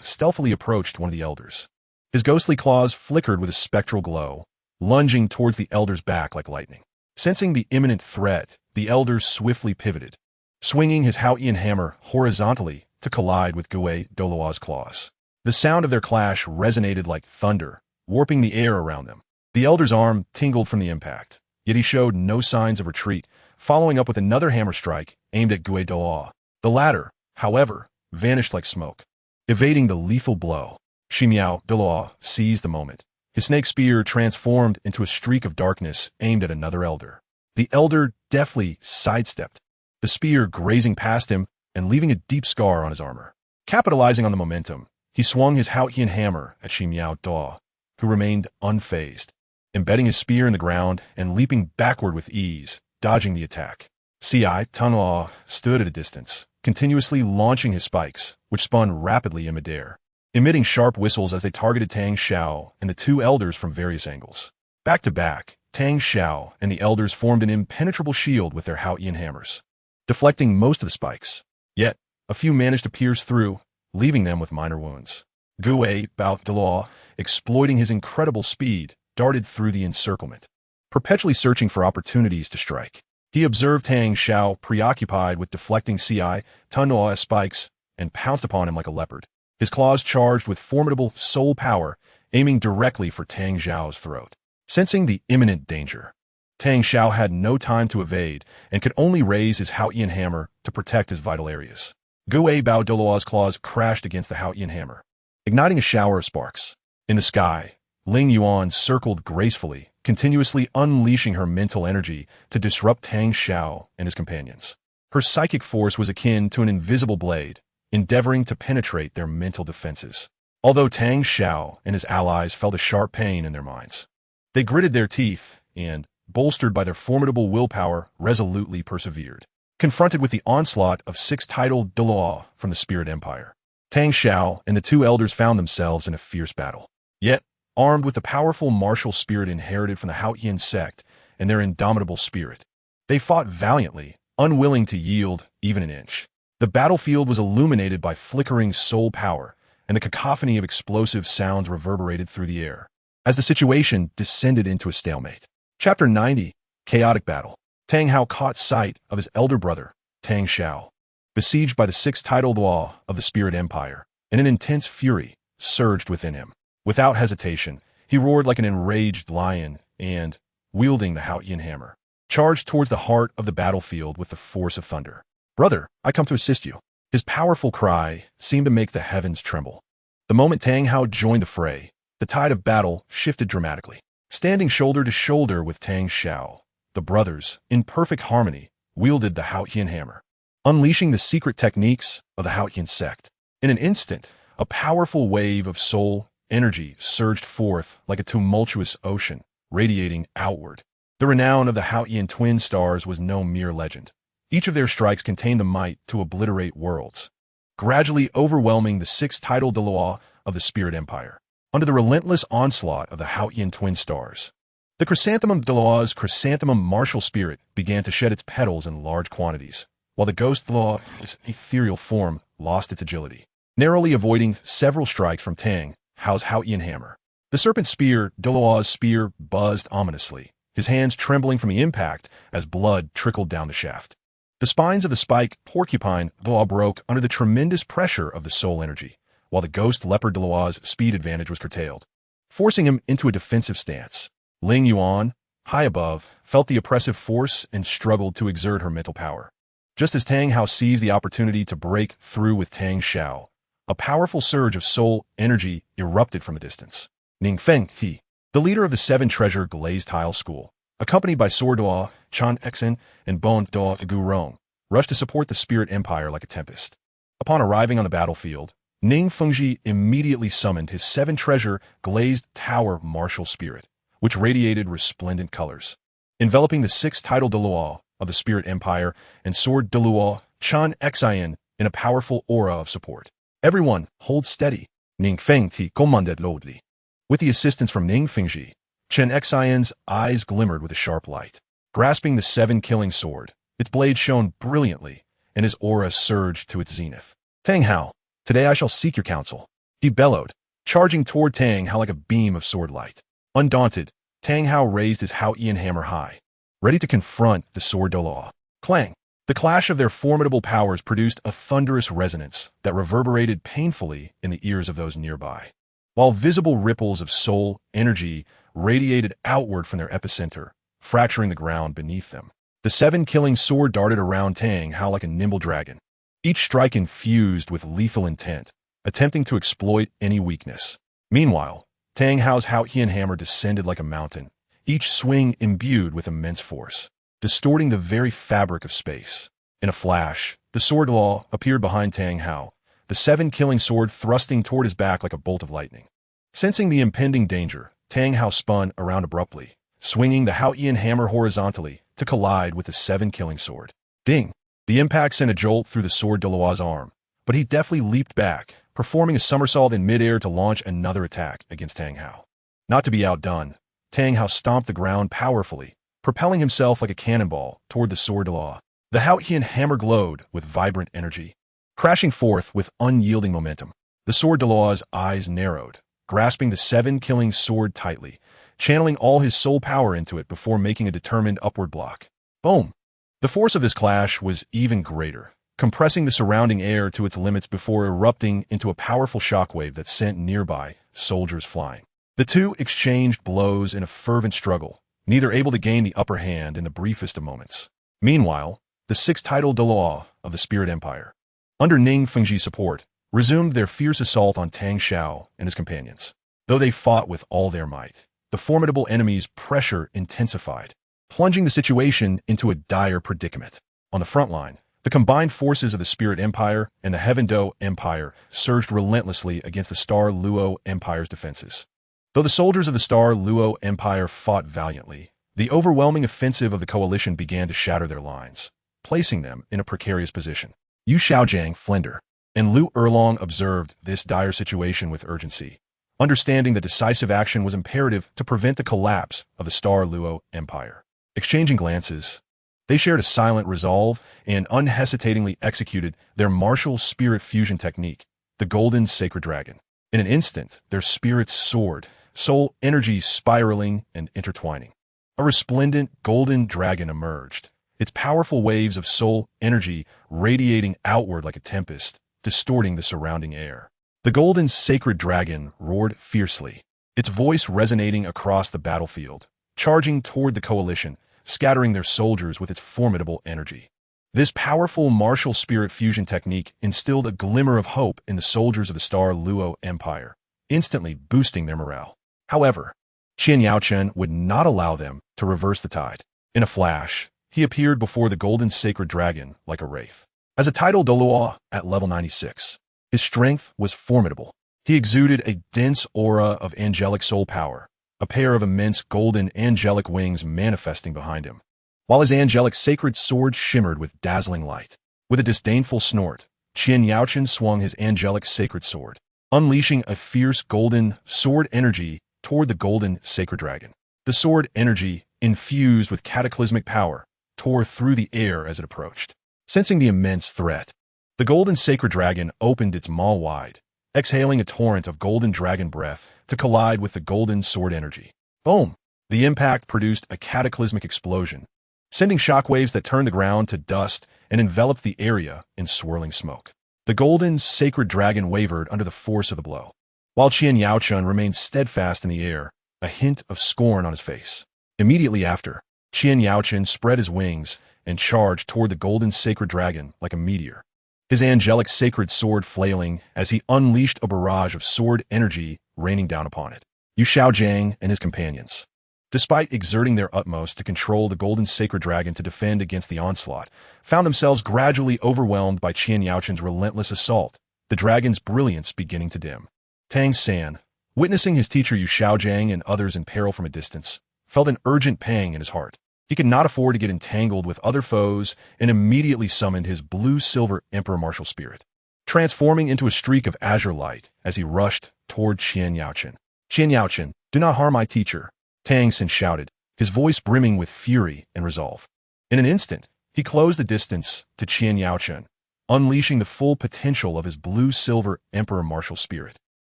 stealthily approached one of the elders. His ghostly claws flickered with a spectral glow, lunging towards the elder's back like lightning. Sensing the imminent threat, the elder swiftly pivoted, swinging his Haotian hammer horizontally to collide with Gue Douluo's claws. The sound of their clash resonated like thunder, warping the air around them. The elder's arm tingled from the impact, yet he showed no signs of retreat, following up with another hammer strike aimed at Gue Douluo. The latter, however, vanished like smoke. Evading the lethal blow, Shimiao Douluo seized the moment. His snake spear transformed into a streak of darkness aimed at another elder. The elder deftly sidestepped, the spear grazing past him and leaving a deep scar on his armor. Capitalizing on the momentum, he swung his Haotian hammer at Shimiao Da, who remained unfazed, embedding his spear in the ground and leaping backward with ease, dodging the attack. Ci Tanluo stood at a distance, continuously launching his spikes, which spun rapidly in midair, emitting sharp whistles as they targeted Tang Xiao and the 2 elders from various angles. Back to back, Tang Xiao and the elders formed an impenetrable shield with their Haotian hammers, deflecting most of the spikes. Yet, a few managed to pierce through, leaving them with minor wounds. Gue Bao Diluo, exploiting his incredible speed, darted through the encirclement, perpetually searching for opportunities to strike. He observed Tang Xiao preoccupied with deflecting Ci Tanluo's spikes and pounced upon him like a leopard, his claws charged with formidable soul power, aiming directly for Tang Xiao's throat. Sensing the imminent danger, Tang Xiao had no time to evade and could only raise his Haotian hammer to protect his vital areas. Gue Bao Diluo's claws crashed against the Haotian hammer, igniting a shower of sparks. In the sky, Ling Yuan circled gracefully, continuously unleashing her mental energy to disrupt Tang Xiao and his companions. Her psychic force was akin to an invisible blade, endeavoring to penetrate their mental defenses. Although Tang Xiao and his allies felt a sharp pain in their minds, they gritted their teeth and, bolstered by their formidable willpower, resolutely persevered. Confronted with the onslaught of 6 titled Douluo from the Spirit Empire, Tang Xiao and the 2 elders found themselves in a fierce battle. Yet, armed with the powerful martial spirit inherited from the Haotian sect and their indomitable spirit, they fought valiantly, unwilling to yield even an inch. The battlefield was illuminated by flickering soul power, and the cacophony of explosive sounds reverberated through the air, as the situation descended into a stalemate. Chapter 90, Chaotic Battle. Tang Hao caught sight of his elder brother, Tang Xiao, besieged by the 6 titled law of the Spirit Empire, and an intense fury surged within him. Without hesitation, he roared like an enraged lion and, wielding the Haotian hammer, charged towards the heart of the battlefield with the force of thunder. "Brother, I come to assist you." His powerful cry seemed to make the heavens tremble. The moment Tang Hao joined the fray, the tide of battle shifted dramatically. Standing shoulder to shoulder with Tang Xiao, the brothers, in perfect harmony, wielded the Haotian hammer, unleashing the secret techniques of the Haotian sect. In an instant, a powerful wave of soul energy surged forth like a tumultuous ocean, radiating outward. The renown of the Haotian twin stars was no mere legend. Each of their strikes contained the might to obliterate worlds, gradually overwhelming the six-tidal Douluo of the Spirit Empire. Under the relentless onslaught of the Haotian twin stars, the chrysanthemum Douluo's chrysanthemum martial spirit began to shed its petals in large quantities, while the ghost Douluo, its ethereal form, lost its agility, narrowly avoiding several strikes from Tang Hao's Haotian hammer. The serpent spear, Douluo's spear, buzzed ominously, his hands trembling from the impact as blood trickled down the shaft. The spines of the spike porcupine Douluo broke under the tremendous pressure of the soul energy, while the ghost leopard Douluo's speed advantage was curtailed, forcing him into a defensive stance. Ling Yuan, high above, felt the oppressive force and struggled to exert her mental power. Just as Tang Hao seized the opportunity to break through with Tang Xiao, a powerful surge of soul energy erupted from a distance. Ning Feng He, the leader of the Seven Treasure Glazed Tile School, accompanied by Sword Duo, Chan Exen, and Bon Duo Gurong, rushed to support the Spirit Empire like a tempest. Upon arriving on the battlefield, Ning Fengji immediately summoned his Seven Treasure Glazed Tower Martial Spirit, which radiated resplendent colors, enveloping the six-tidal Douluo of the Spirit Empire and Sword Douluo Chan Exen in a powerful aura of support. "Everyone, hold steady." Ning Fengji commanded loudly. With the assistance from Ning Fengji, Chen Exen's eyes glimmered with a sharp light. Grasping the seven-killing sword, its blade shone brilliantly, and his aura surged to its zenith. "Tang Hao, today I shall seek your counsel," he bellowed, charging toward Tang Hao like a beam of sword light. Undaunted, Tang Hao raised his Haotian hammer high, ready to confront the Sword Douluo. Clang! The clash of their formidable powers produced a thunderous resonance that reverberated painfully in the ears of those nearby, while visible ripples of soul energy radiated outward from their epicenter, fracturing the ground beneath them. The seven-killing sword darted around Tang Hao like a nimble dragon, each strike infused with lethal intent, attempting to exploit any weakness. Meanwhile, Tang Hao's Haotian hammer descended like a mountain, each swing imbued with immense force, distorting the very fabric of space. In a flash, the Sword Law appeared behind Tang Hao, the seven-killing sword thrusting toward his back like a bolt of lightning. Sensing the impending danger, Tang Hao spun around abruptly, swinging the Haotian hammer horizontally to collide with the seven-killing sword. Ding! The impact sent a jolt through the Sword Douluo's arm, but he deftly leaped back, performing a somersault in midair to launch another attack against Tang Hao. Not to be outdone, Tang Hao stomped the ground powerfully, propelling himself like a cannonball toward the Sword Douluo. The Haotian hammer glowed with vibrant energy, crashing forth with unyielding momentum. The Sword Douluo's eyes narrowed, grasping the seven-killing sword tightly, channeling all his soul power into it before making a determined upward block. Boom! The force of this clash was even greater, compressing the surrounding air to its limits before erupting into a powerful shockwave that sent nearby soldiers flying. The two exchanged blows in a fervent struggle, neither able to gain the upper hand in the briefest of moments. Meanwhile, the six-tidal Douluo of the Spirit Empire, under Ning Fengji's support, resumed their fierce assault on Tang Xiao and his companions. Though they fought with all their might, the formidable enemy's pressure intensified, plunging the situation into a dire predicament. On the front line, the combined forces of the Spirit Empire and the Heaven Do Empire surged relentlessly against the Star Luo Empire's defenses. Though the soldiers of the Star Luo Empire fought valiantly, the overwhelming offensive of the coalition began to shatter their lines, placing them in a precarious position. Yu Xiaojiang Flender and Lu Erlong observed this dire situation with urgency, understanding that decisive action was imperative to prevent the collapse of the Star Luo Empire. Exchanging glances, they shared a silent resolve and unhesitatingly executed their martial spirit fusion technique, the Golden Sacred Dragon. In an instant, their spirits soared, soul energy spiraling and intertwining. A resplendent golden dragon emerged, its powerful waves of soul energy radiating outward like a tempest, distorting the surrounding air. The Golden Sacred Dragon roared fiercely, its voice resonating across the battlefield, charging toward the coalition, scattering their soldiers with its formidable energy. This powerful martial spirit fusion technique instilled a glimmer of hope in the soldiers of the Star Luo Empire, instantly boosting their morale. However, Qian Yaochen would not allow them to reverse the tide. In a flash, he appeared before the golden sacred dragon like a wraith. As a title Douluo at level 96, his strength was formidable. He exuded a dense aura of angelic soul power, a pair of immense golden angelic wings manifesting behind him, while his angelic sacred sword shimmered with dazzling light. With a disdainful snort, Qian Yaochen swung his angelic sacred sword, unleashing a fierce golden sword energy toward the golden sacred dragon. The sword energy, infused with cataclysmic power, tore through the air as it approached. Sensing the immense threat, the golden sacred dragon opened its maw wide, exhaling a torrent of golden dragon breath to collide with the golden sword energy. Boom! The impact produced a cataclysmic explosion, sending shockwaves that turned the ground to dust and enveloped the area in swirling smoke. The golden sacred dragon wavered under the force of the blow, while Qian Yaochen remained steadfast in the air, a hint of scorn on his face. Immediately after, Qian Yaochen spread his wings and charged toward the golden sacred dragon like a meteor, his angelic sacred sword flailing as he unleashed a barrage of sword energy raining down upon it. Yu Shaojiang and his companions, despite exerting their utmost to control the golden sacred dragon to defend against the onslaught, found themselves gradually overwhelmed by Qian Yaochen's relentless assault, the dragon's brilliance beginning to dim. Tang San, witnessing his teacher Yu Shaojiang and others in peril from a distance, felt an urgent pang in his heart. He could not afford to get entangled with other foes and immediately summoned his blue-silver Emperor Martial Spirit, transforming into a streak of azure light as he rushed toward Qian Yaochen. Qian Yaochen, do not harm my teacher, Tang San shouted, his voice brimming with fury and resolve. In an instant, he closed the distance to Qian Yaochen, unleashing the full potential of his blue-silver Emperor Martial Spirit.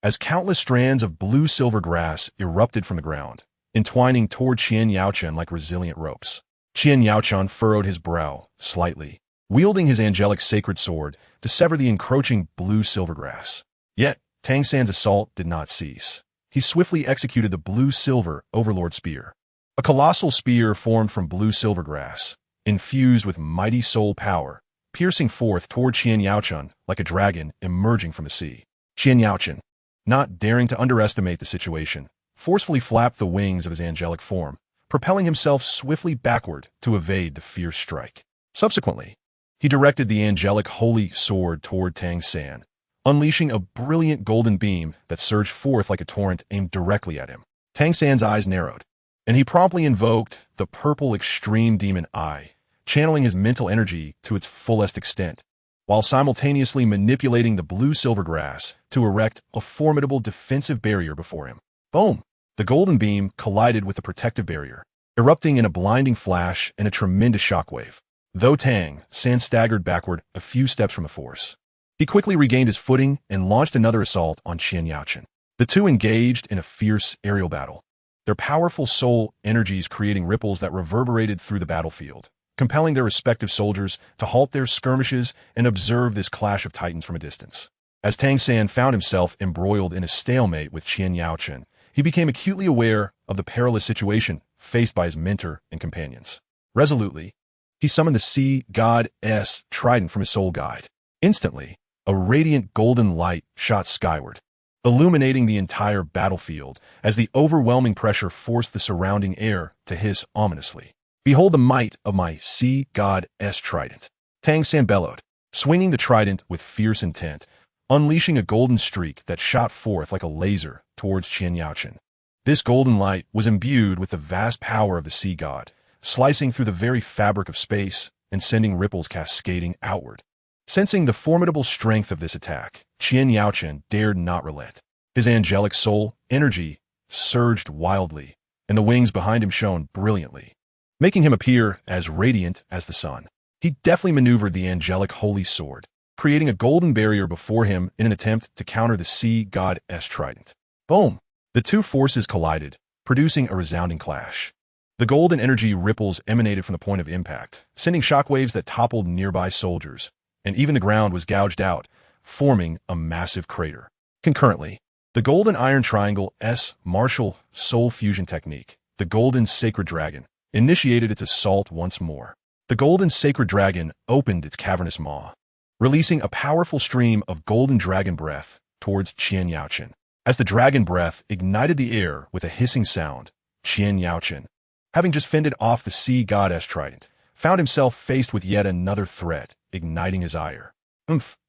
As countless strands of blue-silver grass erupted from the ground, entwining toward Qian Yaochen like resilient ropes, Qian Yaochen furrowed his brow slightly, wielding his angelic sacred sword to sever the encroaching blue-silver grass. Yet, Tang San's assault did not cease. He swiftly executed the blue-silver Overlord Spear, a colossal spear formed from blue-silver grass, infused with mighty soul power, piercing forth toward Qian Yaochen like a dragon emerging from the sea. Qian Yaochen, not daring to underestimate the situation, forcefully flapped the wings of his angelic form, propelling himself swiftly backward to evade the fierce strike. Subsequently, he directed the angelic holy sword toward Tang San, unleashing a brilliant golden beam that surged forth like a torrent aimed directly at him. Tang San's eyes narrowed, and he promptly invoked the purple extreme demon eye, channeling his mental energy to its fullest extent, while simultaneously manipulating the blue-silver grass to erect a formidable defensive barrier before him. Boom! The golden beam collided with the protective barrier, erupting in a blinding flash and a tremendous shockwave. Though Tang San staggered backward a few steps from the force, he quickly regained his footing and launched another assault on Qian Yaochen. The two engaged in a fierce aerial battle, their powerful soul energies creating ripples that reverberated through the battlefield, compelling their respective soldiers to halt their skirmishes and observe this clash of titans from a distance. As Tang San found himself embroiled in a stalemate with Qian Yaochen, he became acutely aware of the perilous situation faced by his mentor and companions. Resolutely, he summoned the sea god-S trident from his soul guide. Instantly, a radiant golden light shot skyward, illuminating the entire battlefield as the overwhelming pressure forced the surrounding air to hiss ominously. Behold the might of my sea god-S trident, Tang San bellowed, swinging the trident with fierce intent, unleashing a golden streak that shot forth like a laser towards Qian Yaochen. This golden light was imbued with the vast power of the sea god, slicing through the very fabric of space and sending ripples cascading outward. Sensing the formidable strength of this attack, Qian Yaochen dared not relent. His angelic soul energy surged wildly, and the wings behind him shone brilliantly, making him appear as radiant as the sun. He deftly maneuvered the angelic holy sword, creating a golden barrier before him in an attempt to counter the sea god-S trident. Boom! The two forces collided, producing a resounding clash. The golden energy ripples emanated from the point of impact, sending shockwaves that toppled nearby soldiers, and even the ground was gouged out, forming a massive crater. Concurrently, the golden iron triangle S martial soul fusion technique, the golden sacred dragon, initiated its assault once more. The golden sacred dragon opened its cavernous maw, releasing a powerful stream of golden dragon breath towards Qian Yaochen. As the dragon breath ignited the air with a hissing sound, Qian Yaochen, having just fended off the sea goddess trident, found himself faced with yet another threat, igniting his ire.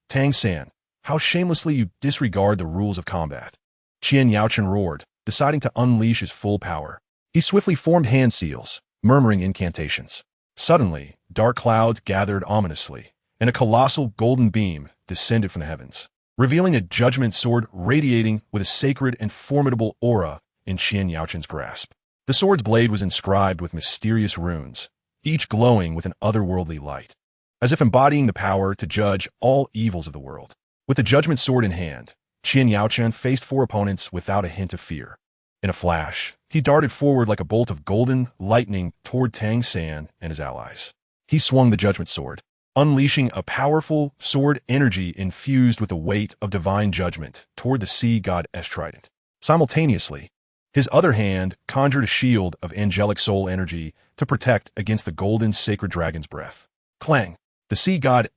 Tang San, how shamelessly you disregard the rules of combat. Qian Yaochen roared, deciding to unleash his full power. He swiftly formed hand seals, murmuring incantations. Suddenly, dark clouds gathered ominously, and a colossal golden beam descended from the heavens, revealing a judgment sword radiating with a sacred and formidable aura in Qian Yaochen's grasp. The sword's blade was inscribed with mysterious runes, each glowing with an otherworldly light, as if embodying the power to judge all evils of the world. With the judgment sword in hand, Qian Yaochen faced 4 opponents without a hint of fear. In a flash, he darted forward like a bolt of golden lightning toward Tang San and his allies. He swung the judgment sword, unleashing a powerful sword energy infused with the weight of divine judgment toward the sea god trident. Simultaneously, his other hand conjured a shield of angelic soul energy to protect against the golden sacred dragon's breath. Clang! The sea god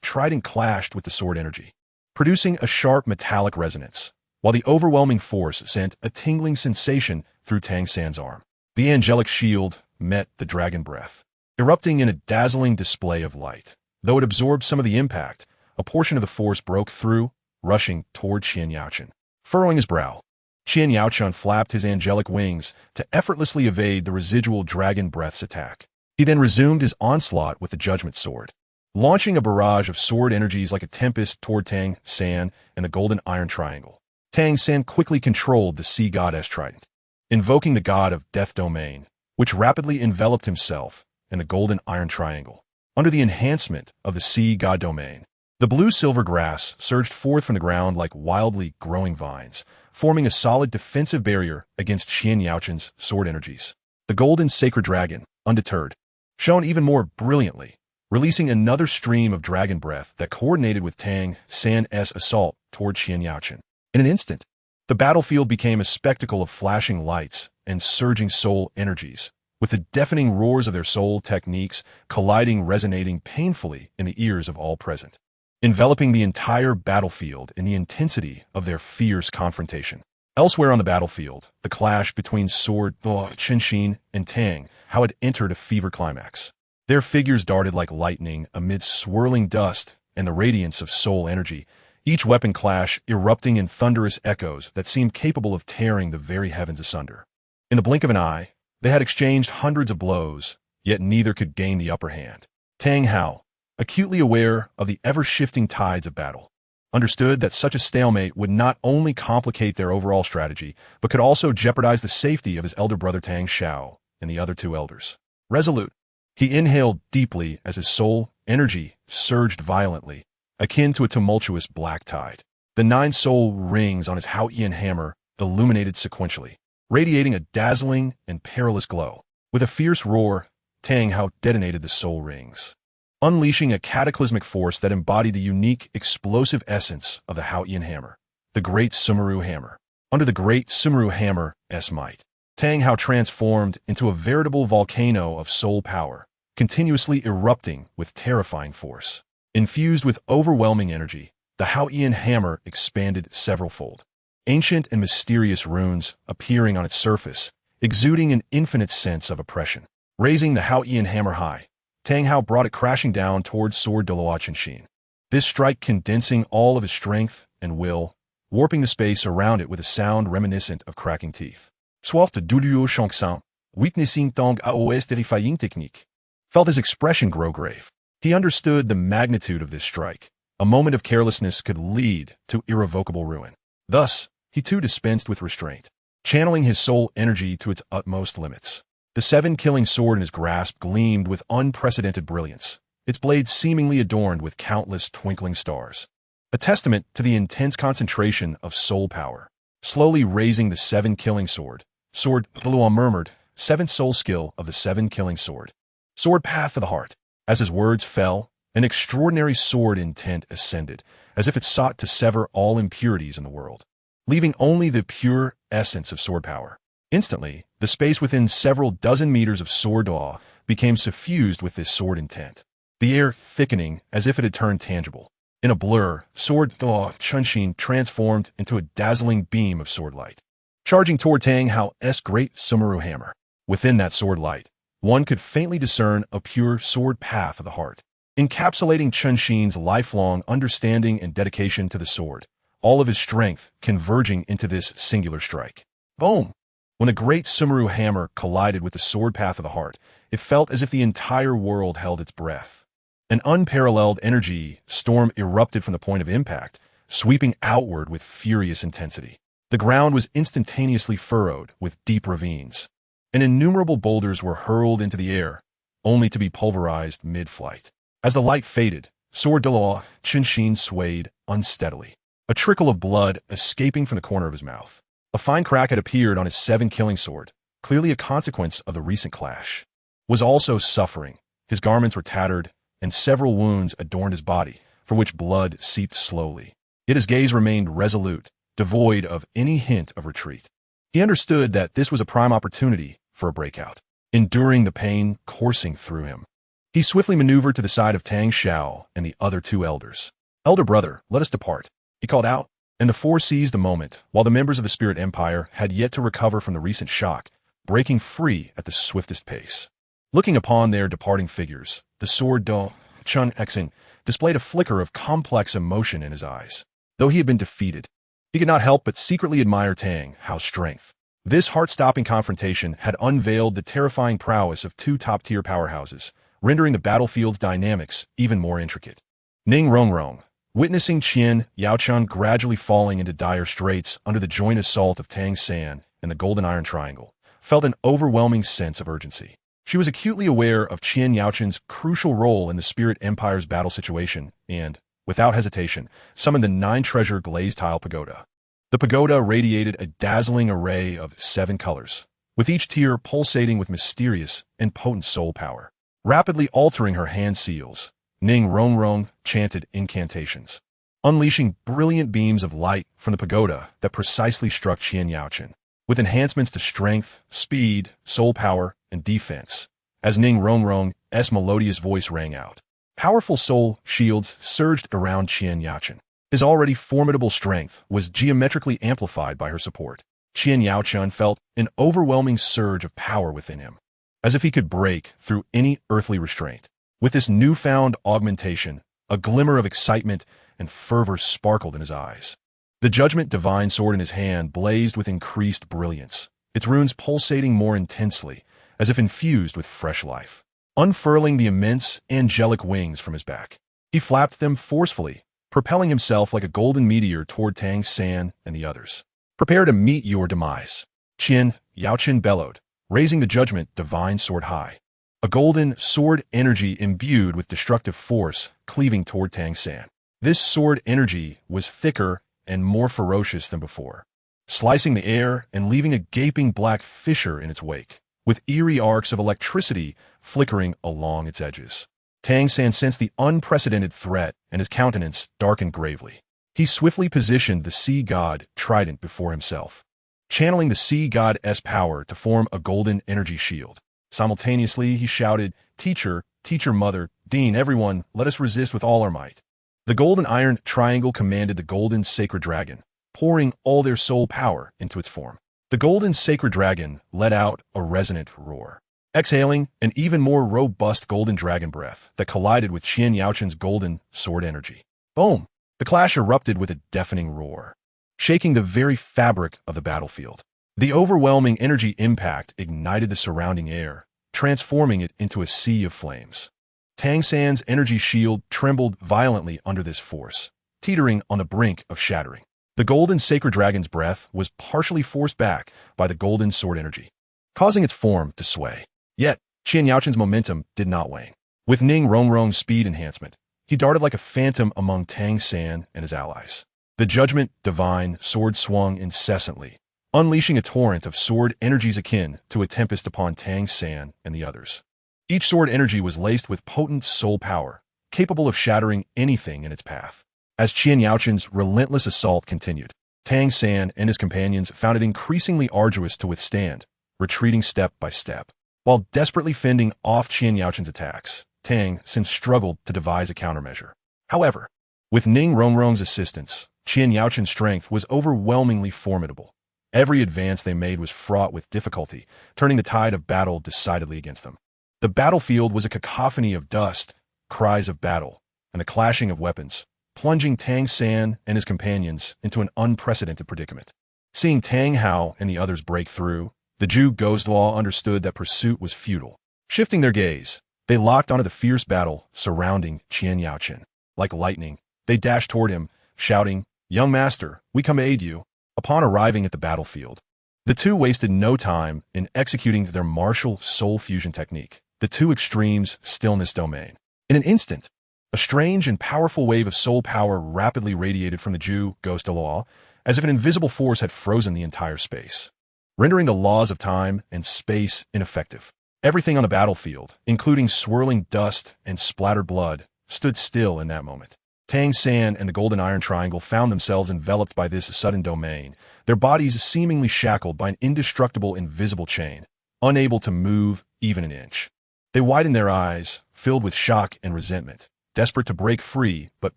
trident clashed with the sword energy, producing a sharp metallic resonance, while the overwhelming force sent a tingling sensation through Tang San's arm. The angelic shield met the dragon breath, erupting in a dazzling display of light. Though it absorbed some of the impact, a portion of the force broke through, rushing toward Qian Yaochen. Furrowing his brow, Qian Yaochen flapped his angelic wings to effortlessly evade the residual dragon breath's attack. He then resumed his onslaught with the judgment sword, launching a barrage of sword energies like a tempest toward Tang San and the golden iron triangle. Tang San quickly controlled the sea goddess trident, invoking the god of death domain, which rapidly enveloped himself in the golden iron triangle. Under the enhancement of the sea god domain, the blue-silver grass surged forth from the ground like wildly growing vines, forming a solid defensive barrier against Qian Yaochen's sword energies. The golden sacred dragon, undeterred, shone even more brilliantly, releasing another stream of dragon breath that coordinated with Tang San's assault toward Qian Yaochen. In an instant, the battlefield became a spectacle of flashing lights and surging soul energies, with the deafening roars of their soul techniques resonating painfully in the ears of all present, enveloping the entire battlefield in the intensity of their fierce confrontation. Elsewhere on the battlefield, the clash between sword Qinshin and Tang had entered a fever climax. Their figures darted like lightning amid swirling dust and the radiance of soul energy, each weapon clash erupting in thunderous echoes that seemed capable of tearing the very heavens asunder. In the blink of an eye, they had exchanged hundreds of blows, yet neither could gain the upper hand. Tang Hao, acutely aware of the ever-shifting tides of battle, understood that such a stalemate would not only complicate their overall strategy, but could also jeopardize the safety of his elder brother Tang Xiao and the other 2 elders. Resolute, he inhaled deeply as his soul energy surged violently, akin to a tumultuous black tide. The 9 soul rings on his Haotian hammer illuminated sequentially, radiating a dazzling and perilous glow. With a fierce roar, Tang Hao detonated the soul rings, unleashing a cataclysmic force that embodied the unique, explosive essence of the Haotian hammer, the Great Sumeru Hammer. Under the Great Sumeru Hammer's might, Tang Hao transformed into a veritable volcano of soul power, continuously erupting with terrifying force. Infused with overwhelming energy, the Haotian hammer expanded several-fold, ancient and mysterious runes appearing on its surface, exuding an infinite sense of oppression. Raising the Haotian hammer high, Tang Hao brought it crashing down towards sword Douluo Continent. This strike condensing all of his strength and will, warping the space around it with a sound reminiscent of cracking teeth. Soif de Douluo Continent, witnessing Tang Hao's terrifying technique, felt his expression grow grave. He understood the magnitude of this strike. A moment of carelessness could lead to irrevocable ruin. Thus, he too dispensed with restraint, channeling his soul energy to its utmost limits. The 7-killing sword in his grasp gleamed with unprecedented brilliance, its blade seemingly adorned with countless twinkling stars, a testament to the intense concentration of soul power. Slowly raising the 7-killing sword, Douluo murmured, 7th soul skill of the 7-killing sword. Sword path of the heart. As his words fell, an extraordinary sword intent ascended, as if it sought to sever all impurities in the world, leaving only the pure essence of sword power. Instantly, the space within several dozen meters of sword awe became suffused with this sword intent, the air thickening as if it had turned tangible. In a blur, sword awe Chunshin transformed into a dazzling beam of sword light, charging toward Tang Hao's great Sumeru hammer. Within that sword light, one could faintly discern a pure sword path of the heart, encapsulating Chunshin's lifelong understanding and dedication to the sword, all of his strength converging into this singular strike. Boom! When the great Sumeru hammer collided with the sword path of the heart, it felt as if the entire world held its breath. An unparalleled energy storm erupted from the point of impact, sweeping outward with furious intensity. The ground was instantaneously furrowed with deep ravines, and innumerable boulders were hurled into the air, only to be pulverized mid-flight. As the light faded, Sword Douluo Continent swayed unsteadily, a trickle of blood escaping from the corner of his mouth. A fine crack had appeared on his 7-killing sword, clearly a consequence of the recent clash. Was also suffering. His garments were tattered, and several wounds adorned his body, for which blood seeped slowly. Yet his gaze remained resolute, devoid of any hint of retreat. He understood that this was a prime opportunity for a breakout, enduring the pain coursing through him. He swiftly maneuvered to the side of Tang Xiao and the other 2 elders. "Elder brother, let us depart," he called out, and the 4 seized the moment, while the members of the Spirit Empire had yet to recover from the recent shock, breaking free at the swiftest pace. Looking upon their departing figures, the Sword Douluo Continent displayed a flicker of complex emotion in his eyes. Though he had been defeated, he could not help but secretly admire Tang Hao's strength. This heart-stopping confrontation had unveiled the terrifying prowess of 2 top-tier powerhouses, rendering the battlefield's dynamics even more intricate. Ning Rongrong, witnessing Qian Yaochun gradually falling into dire straits under the joint assault of Tang San and the Golden Iron Triangle, felt an overwhelming sense of urgency. She was acutely aware of Qian Yaochun's crucial role in the Spirit Empire's battle situation and, without hesitation, summoned the 9-treasure glazed tile pagoda. The pagoda radiated a dazzling array of 7 colors, with each tier pulsating with mysterious and potent soul power. Rapidly altering her hand seals, Ning Rongrong chanted incantations, unleashing brilliant beams of light from the pagoda that precisely struck Qian Yaochun, with enhancements to strength, speed, soul power, and defense. As Ning Rongrong's melodious voice rang out, powerful soul shields surged around Qian Yaochun. His already formidable strength was geometrically amplified by her support. Qian Yaochun felt an overwhelming surge of power within him, as if he could break through any earthly restraint. With this newfound augmentation, a glimmer of excitement and fervor sparkled in his eyes. The Judgment Divine Sword in his hand blazed with increased brilliance, its runes pulsating more intensely, as if infused with fresh life. Unfurling the immense angelic wings from his back, he flapped them forcefully, propelling himself like a golden meteor toward Tang San and the others. "Prepare to meet your demise," Qian Yaochun bellowed, raising the Judgment Divine Sword high. A golden sword energy imbued with destructive force cleaving toward Tang San. This sword energy was thicker and more ferocious than before, slicing the air and leaving a gaping black fissure in its wake, with eerie arcs of electricity flickering along its edges. Tang San sensed the unprecedented threat, and his countenance darkened gravely. He swiftly positioned the sea god trident before himself, channeling the sea god's power to form a golden energy shield. Simultaneously, he shouted, "Teacher, teacher mother, Dean, everyone, let us resist with all our might." The Golden Iron Triangle commanded the Golden Sacred Dragon, pouring all their soul power into its form. The Golden Sacred Dragon let out a resonant roar, exhaling an even more robust golden dragon breath that collided with Qian Yaochun's golden sword energy. Boom! The clash erupted with a deafening roar, shaking the very fabric of the battlefield. The overwhelming energy impact ignited the surrounding air, transforming it into a sea of flames. Tang San's energy shield trembled violently under this force, teetering on the brink of shattering. The Golden Sacred Dragon's breath was partially forced back by the golden sword energy, causing its form to sway. Yet, Qian Yaochun's momentum did not wane. With Ning Rongrong's speed enhancement, he darted like a phantom among Tang San and his allies. The Judgment Divine Sword swung incessantly, unleashing a torrent of sword energies akin to a tempest upon Tang San and the others. Each sword energy was laced with potent soul power, capable of shattering anything in its path. As Qian Yaochun's relentless assault continued, Tang San and his companions found it increasingly arduous to withstand, retreating step by step. While desperately fending off Qian Yaoqin's attacks, Tang San struggled to devise a countermeasure. However, with Ning Rongrong's assistance, Qian Yaoqin's strength was overwhelmingly formidable. Every advance they made was fraught with difficulty, turning the tide of battle decidedly against them. The battlefield was a cacophony of dust, cries of battle, and the clashing of weapons, plunging Tang San and his companions into an unprecedented predicament. Seeing Tang Hao and the others break through, the Zhu Gozduo understood that pursuit was futile. Shifting their gaze, they locked onto the fierce battle surrounding Qian Yaoqin. Like lightning, they dashed toward him, shouting, "Young master, we come to aid you." Upon arriving at the battlefield, the two wasted no time in executing their martial soul fusion technique, the two extremes stillness domain. In an instant, a strange and powerful wave of soul power rapidly radiated from the Zhu Gozduo, as if an invisible force had frozen the entire space, rendering the laws of time and space ineffective. Everything on the battlefield, including swirling dust and splattered blood, stood still in that moment. Tang San and the Golden Iron Triangle found themselves enveloped by this sudden domain, their bodies seemingly shackled by an indestructible invisible chain, unable to move even an inch. They widened their eyes, filled with shock and resentment, desperate to break free but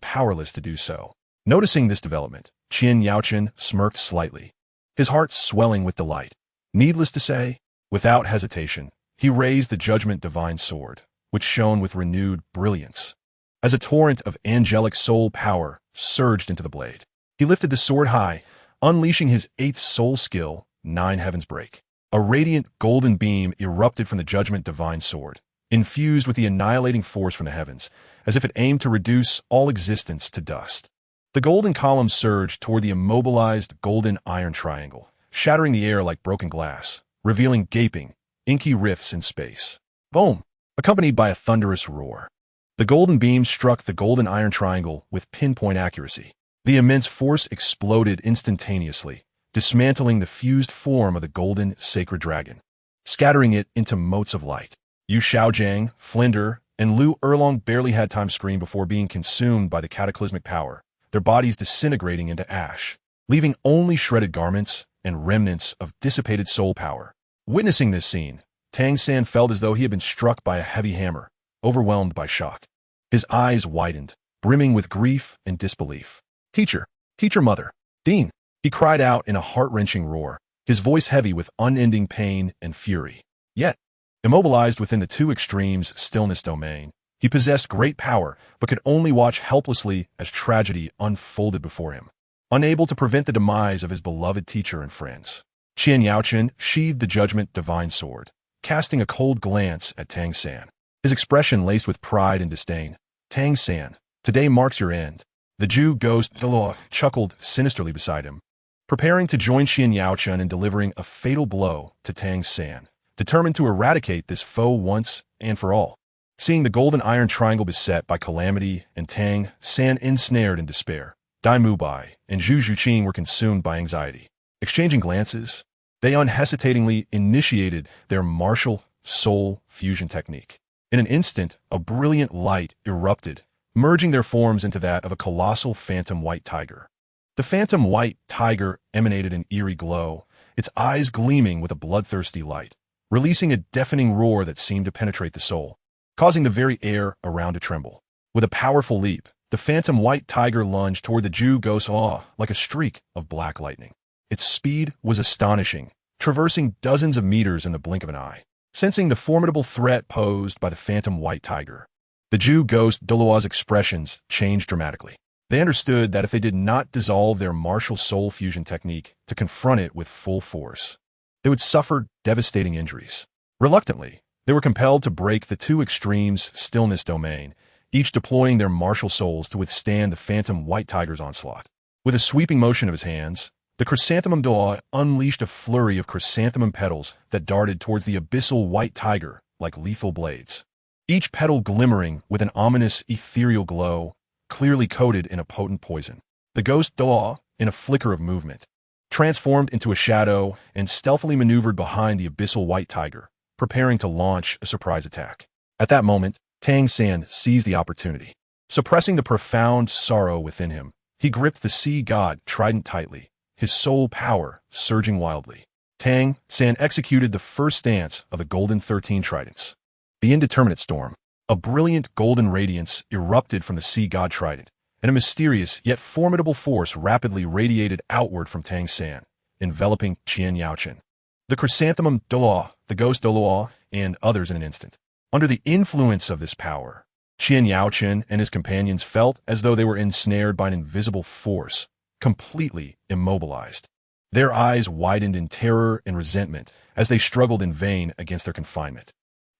powerless to do so. Noticing this development, Qian Yaoqin smirked slightly, his heart swelling with delight. Needless to say, without hesitation, he raised the Judgment Divine Sword, which shone with renewed brilliance. As a torrent of angelic soul power surged into the blade, he lifted the sword high, unleashing his 8th soul skill, 9 Heavens Break. A radiant golden beam erupted from the Judgment Divine Sword, infused with the annihilating force from the heavens, as if it aimed to reduce all existence to dust. The golden column surged toward the immobilized Golden Iron Triangle, shattering the air like broken glass, revealing gaping, inky rifts in space. Boom! Accompanied by a thunderous roar, the golden beam struck the Golden Iron Triangle with pinpoint accuracy. The immense force exploded instantaneously, dismantling the fused form of the golden sacred dragon, scattering it into motes of light. Yu Shaojiang, Flinder, and Lu Erlong barely had time to scream before being consumed by the cataclysmic power, their bodies disintegrating into ash, leaving only shredded garments and remnants of dissipated soul power. Witnessing this scene, Tang San felt as though he had been struck by a heavy hammer, overwhelmed by shock. His eyes widened, brimming with grief and disbelief. Teacher, mother, Dean, he cried out in a heart-wrenching roar, his voice heavy with unending pain and fury. Yet, immobilized within the two extremes stillness domain, he possessed great power but could only watch helplessly as tragedy unfolded before him. Unable to prevent the demise of his beloved teacher and friends, Qian Yaoqin sheathed the Judgment Divine Sword, casting a cold glance at Tang San. His expression laced with pride and disdain. Tang San, today marks your end. The Zhu Gozduo chuckled sinisterly beside him, preparing to join Qian Yaoqin in delivering a fatal blow to Tang San, determined to eradicate this foe once and for all. Seeing the Golden Iron Triangle beset by calamity and Tang San ensnared in despair, Dai Mubai and Zhu Zhuqing were consumed by anxiety. Exchanging glances, they unhesitatingly initiated their martial soul fusion technique. In an instant, a brilliant light erupted, merging their forms into that of a colossal phantom white tiger. The phantom white tiger emanated an eerie glow, its eyes gleaming with a bloodthirsty light, releasing a deafening roar that seemed to penetrate the soul, causing the very air around to tremble. With a powerful leap, the phantom white tiger lunged toward the Zhu Gozduo like a streak of black lightning. Its speed was astonishing, traversing dozens of meters in the blink of an eye. Sensing the formidable threat posed by the phantom white tiger, the Zhu Gozduo's expressions changed dramatically. They understood that if they did not dissolve their martial soul fusion technique to confront it with full force, they would suffer devastating injuries. Reluctantly, they were compelled to break the two extremes stillness domain, each deploying their martial souls to withstand the phantom white tiger's onslaught. With a sweeping motion of his hands, the chrysanthemum Doa unleashed a flurry of chrysanthemum petals that darted towards the abyssal white tiger like lethal blades, each petal glimmering with an ominous ethereal glow, clearly coated in a potent poison. The ghost Doa, in a flicker of movement, transformed into a shadow and stealthily maneuvered behind the abyssal white tiger, preparing to launch a surprise attack. At that moment, Tang San seized the opportunity. Suppressing the profound sorrow within him, he gripped the sea god trident tightly, his soul power surging wildly. Tang San executed the first stance of the Golden 13 Tridents. The indeterminate storm. A brilliant golden radiance erupted from the sea god trident, and a mysterious yet formidable force rapidly radiated outward from Tang San, enveloping Qian Yaochen, the chrysanthemum Douluo, the ghost Douluo, and others in an instant. Under the influence of this power, Qian Yaochen and his companions felt as though they were ensnared by an invisible force, completely immobilized. Their eyes widened in terror and resentment as they struggled in vain against their confinement.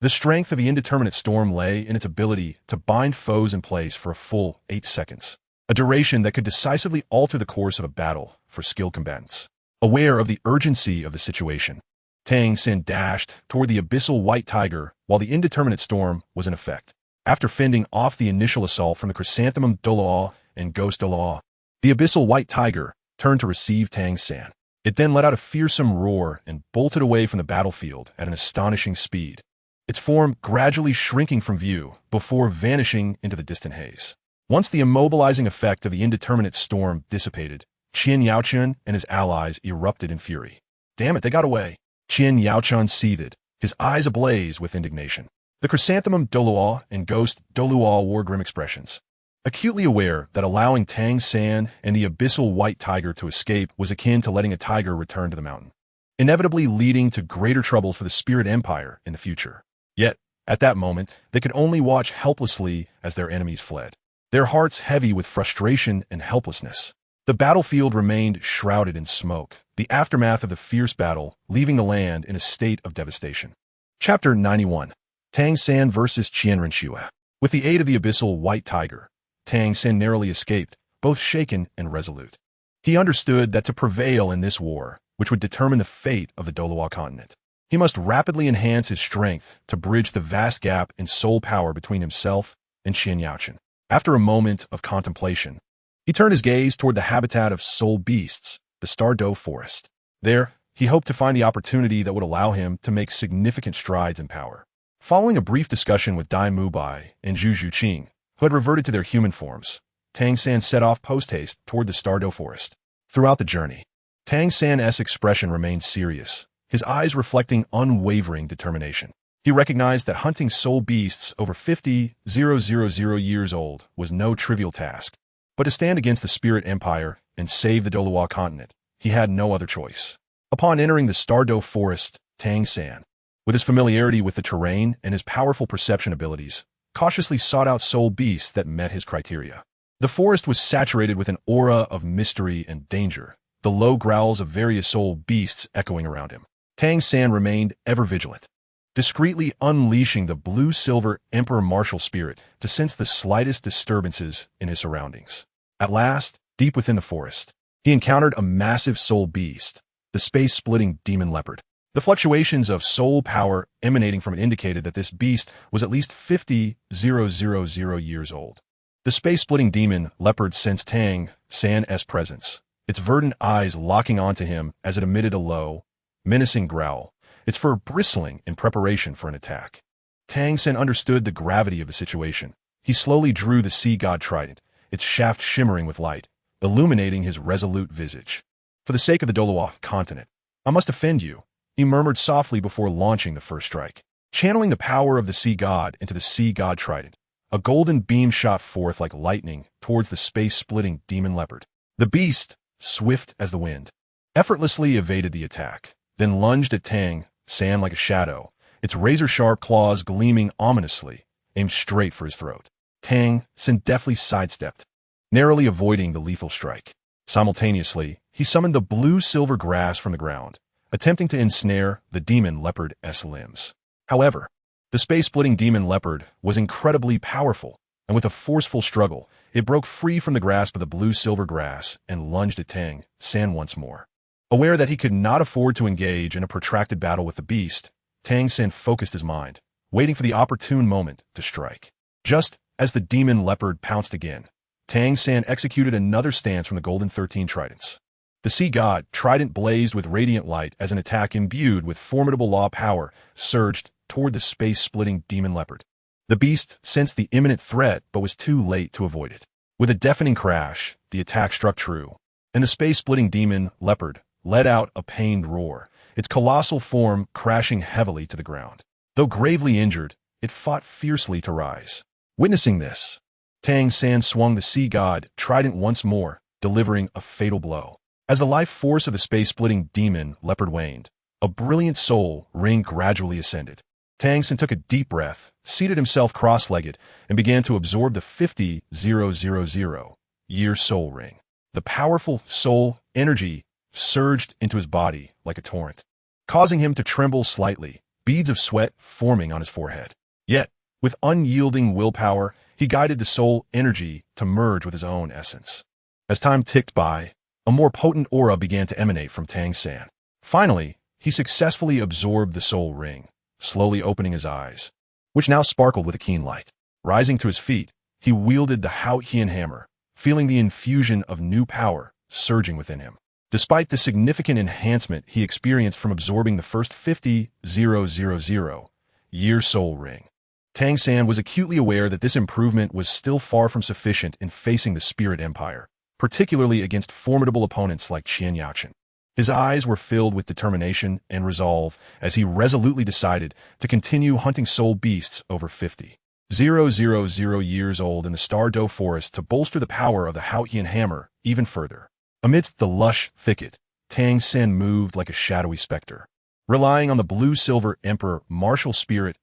The strength of the indeterminate storm lay in its ability to bind foes in place for a full 8 seconds, a duration that could decisively alter the course of a battle for skilled combatants. Aware of the urgency of the situation, Tang San dashed toward the abyssal white tiger while the indeterminate storm was in effect. After fending off the initial assault from the chrysanthemum Douluo and ghost Douluo, the abyssal white tiger turned to receive Tang San. It then let out a fearsome roar and bolted away from the battlefield at an astonishing speed, its form gradually shrinking from view before vanishing into the distant haze. Once the immobilizing effect of the indeterminate storm dissipated, Qian Yaochen and his allies erupted in fury. Damn it, they got away. Qian Yaochen seethed, his eyes ablaze with indignation. The chrysanthemum Douluo and ghost Douluo wore grim expressions, acutely aware that allowing Tang San and the abyssal white tiger to escape was akin to letting a tiger return to the mountain, inevitably leading to greater troubles for the spirit empire in the future. Yet, at that moment, they could only watch helplessly as their enemies fled, their hearts heavy with frustration and helplessness. The battlefield remained shrouded in smoke, the aftermath of the fierce battle leaving the land in a state of devastation. Chapter 91. Tang San vs. Qian Renxue. With the aid of the abyssal white tiger, Tang San narrowly escaped, both shaken and resolute. He understood that to prevail in this war, which would determine the fate of the Douluo Continent, he must rapidly enhance his strength to bridge the vast gap in soul power between himself and Qian Yaochen. After a moment of contemplation, he turned his gaze toward the habitat of soul beasts, the Douluo Forest. There, he hoped to find the opportunity that would allow him to make significant strides in power. Following a brief discussion with Dai Mubai and Zhu Zhuqing, who had reverted to their human forms, Tang San set off post-haste toward the Douluo Forest. Throughout the journey, Tang San's expression remained serious, his eyes reflecting unwavering determination. He recognized that hunting soul beasts over 50,000 years old was no trivial task, but to stand against the spirit empire and save the Douluo Continent, he had no other choice. Upon entering the Douluo Forest, Tang San, with his familiarity with the terrain and his powerful perception abilities, cautiously sought out soul beasts that met his criteria. The forest was saturated with an aura of mystery and danger, the low growls of various soul beasts echoing around him. Tang San remained ever vigilant, discreetly unleashing the blue-silver Emperor Martial Spirit to sense the slightest disturbances in his surroundings. At last, deep within the forest, he encountered a massive soul beast, the space-splitting demon leopard. The fluctuations of soul power emanating from it indicated that this beast was at least 50,000 years old. The space-splitting demon leopard sensed Tang San's presence, its verdant eyes locking onto him as it emitted a low, menacing growl, its fur bristling in preparation for an attack. Tang San understood the gravity of the situation. He slowly drew the sea god trident, its shaft shimmering with light, illuminating his resolute visage. For the sake of the Douluo Continent, I must offend you, he murmured softly before launching the first strike. Channeling the power of the sea god into the sea god trident, a golden beam shot forth like lightning towards the space-splitting demon leopard. The beast, swift as the wind, effortlessly evaded the attack, then lunged at Tang San like a shadow, its razor-sharp claws gleaming ominously, aimed straight for his throat. Tang San deftly sidestepped, narrowly avoiding the lethal strike. Simultaneously, he summoned the blue-silver grass from the ground, attempting to ensnare the demon leopard's limbs. However, the space-splitting demon leopard was incredibly powerful, and with a forceful struggle, it broke free from the grasp of the blue-silver grass and lunged at Tang San once more. Aware that he could not afford to engage in a protracted battle with the beast, Tang San focused his mind, waiting for the opportune moment to strike. Just as the demon leopard pounced again, Tang San executed another stance from the Golden 13 Tridents. The sea god trident blazed with radiant light as an attack imbued with formidable law power surged toward the space-splitting demon leopard. The beast sensed the imminent threat but was too late to avoid it. With a deafening crash, the attack struck true, and the space-splitting demon, leopard, let out a pained roar, its colossal form crashing heavily to the ground. Though gravely injured, it fought fiercely to rise. Witnessing this, Tang San swung the sea god trident once more, delivering a fatal blow. As the life force of the space-splitting demon, leopard waned, a brilliant soul ring gradually ascended. Tang San took a deep breath, seated himself cross-legged, and began to absorb the 50,000-year soul ring. The powerful soul energy surged into his body like a torrent, causing him to tremble slightly, beads of sweat forming on his forehead. Yet, with unyielding willpower, he guided the soul energy to merge with his own essence. As time ticked by, a more potent aura began to emanate from Tang San. Finally, he successfully absorbed the soul ring, slowly opening his eyes, which now sparkled with a keen light. Rising to his feet, he wielded the outshine hammer, feeling the infusion of new power surging within him. Despite the significant enhancement he experienced from absorbing the first 50,000-year soul ring, Tang San was acutely aware that this improvement was still far from sufficient in facing the Spirit Empire, particularly against formidable opponents like Qian Yaochen. His eyes were filled with determination and resolve as he resolutely decided to continue hunting soul beasts over 50,000 years old in the Douluo forest to bolster the power of the outshine hammer even further. Amidst the lush thicket, Tang San moved like a shadowy specter, relying on the blue-silver Emperor martial spirit's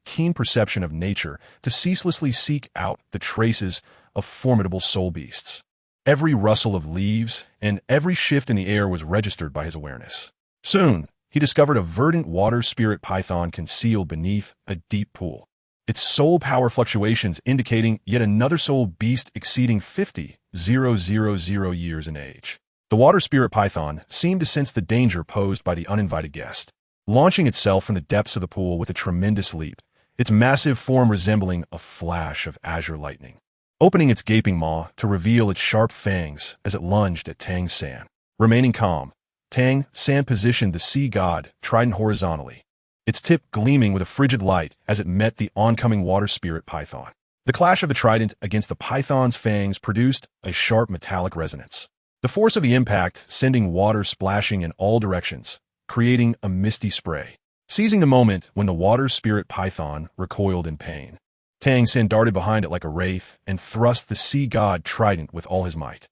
keen perception of nature to ceaselessly seek out the traces of formidable soul beasts. Every rustle of leaves and every shift in the air was registered by his awareness. Soon, he discovered a verdant water spirit python concealed beneath a deep pool, its soul power fluctuations indicating yet another soul beast exceeding 50,000 years in age. The water spirit python seemed to sense the danger posed by the uninvited guest, launching itself from the depths of the pool with a tremendous leap, its massive form resembling a flash of azure lightning, opening its gaping maw to reveal its sharp fangs as it lunged at Tang San. Remaining calm, Tang San positioned the sea god trident horizontally, its tip gleaming with a frigid light as it met the oncoming water spirit python. The clash of the trident against the python's fangs produced a sharp metallic resonance, the force of the impact sending water splashing in all directions, creating a misty spray. Seizing the moment when the water spirit python recoiled in pain, Tang San darted behind it like a wraith and thrust the sea god trident with all his might.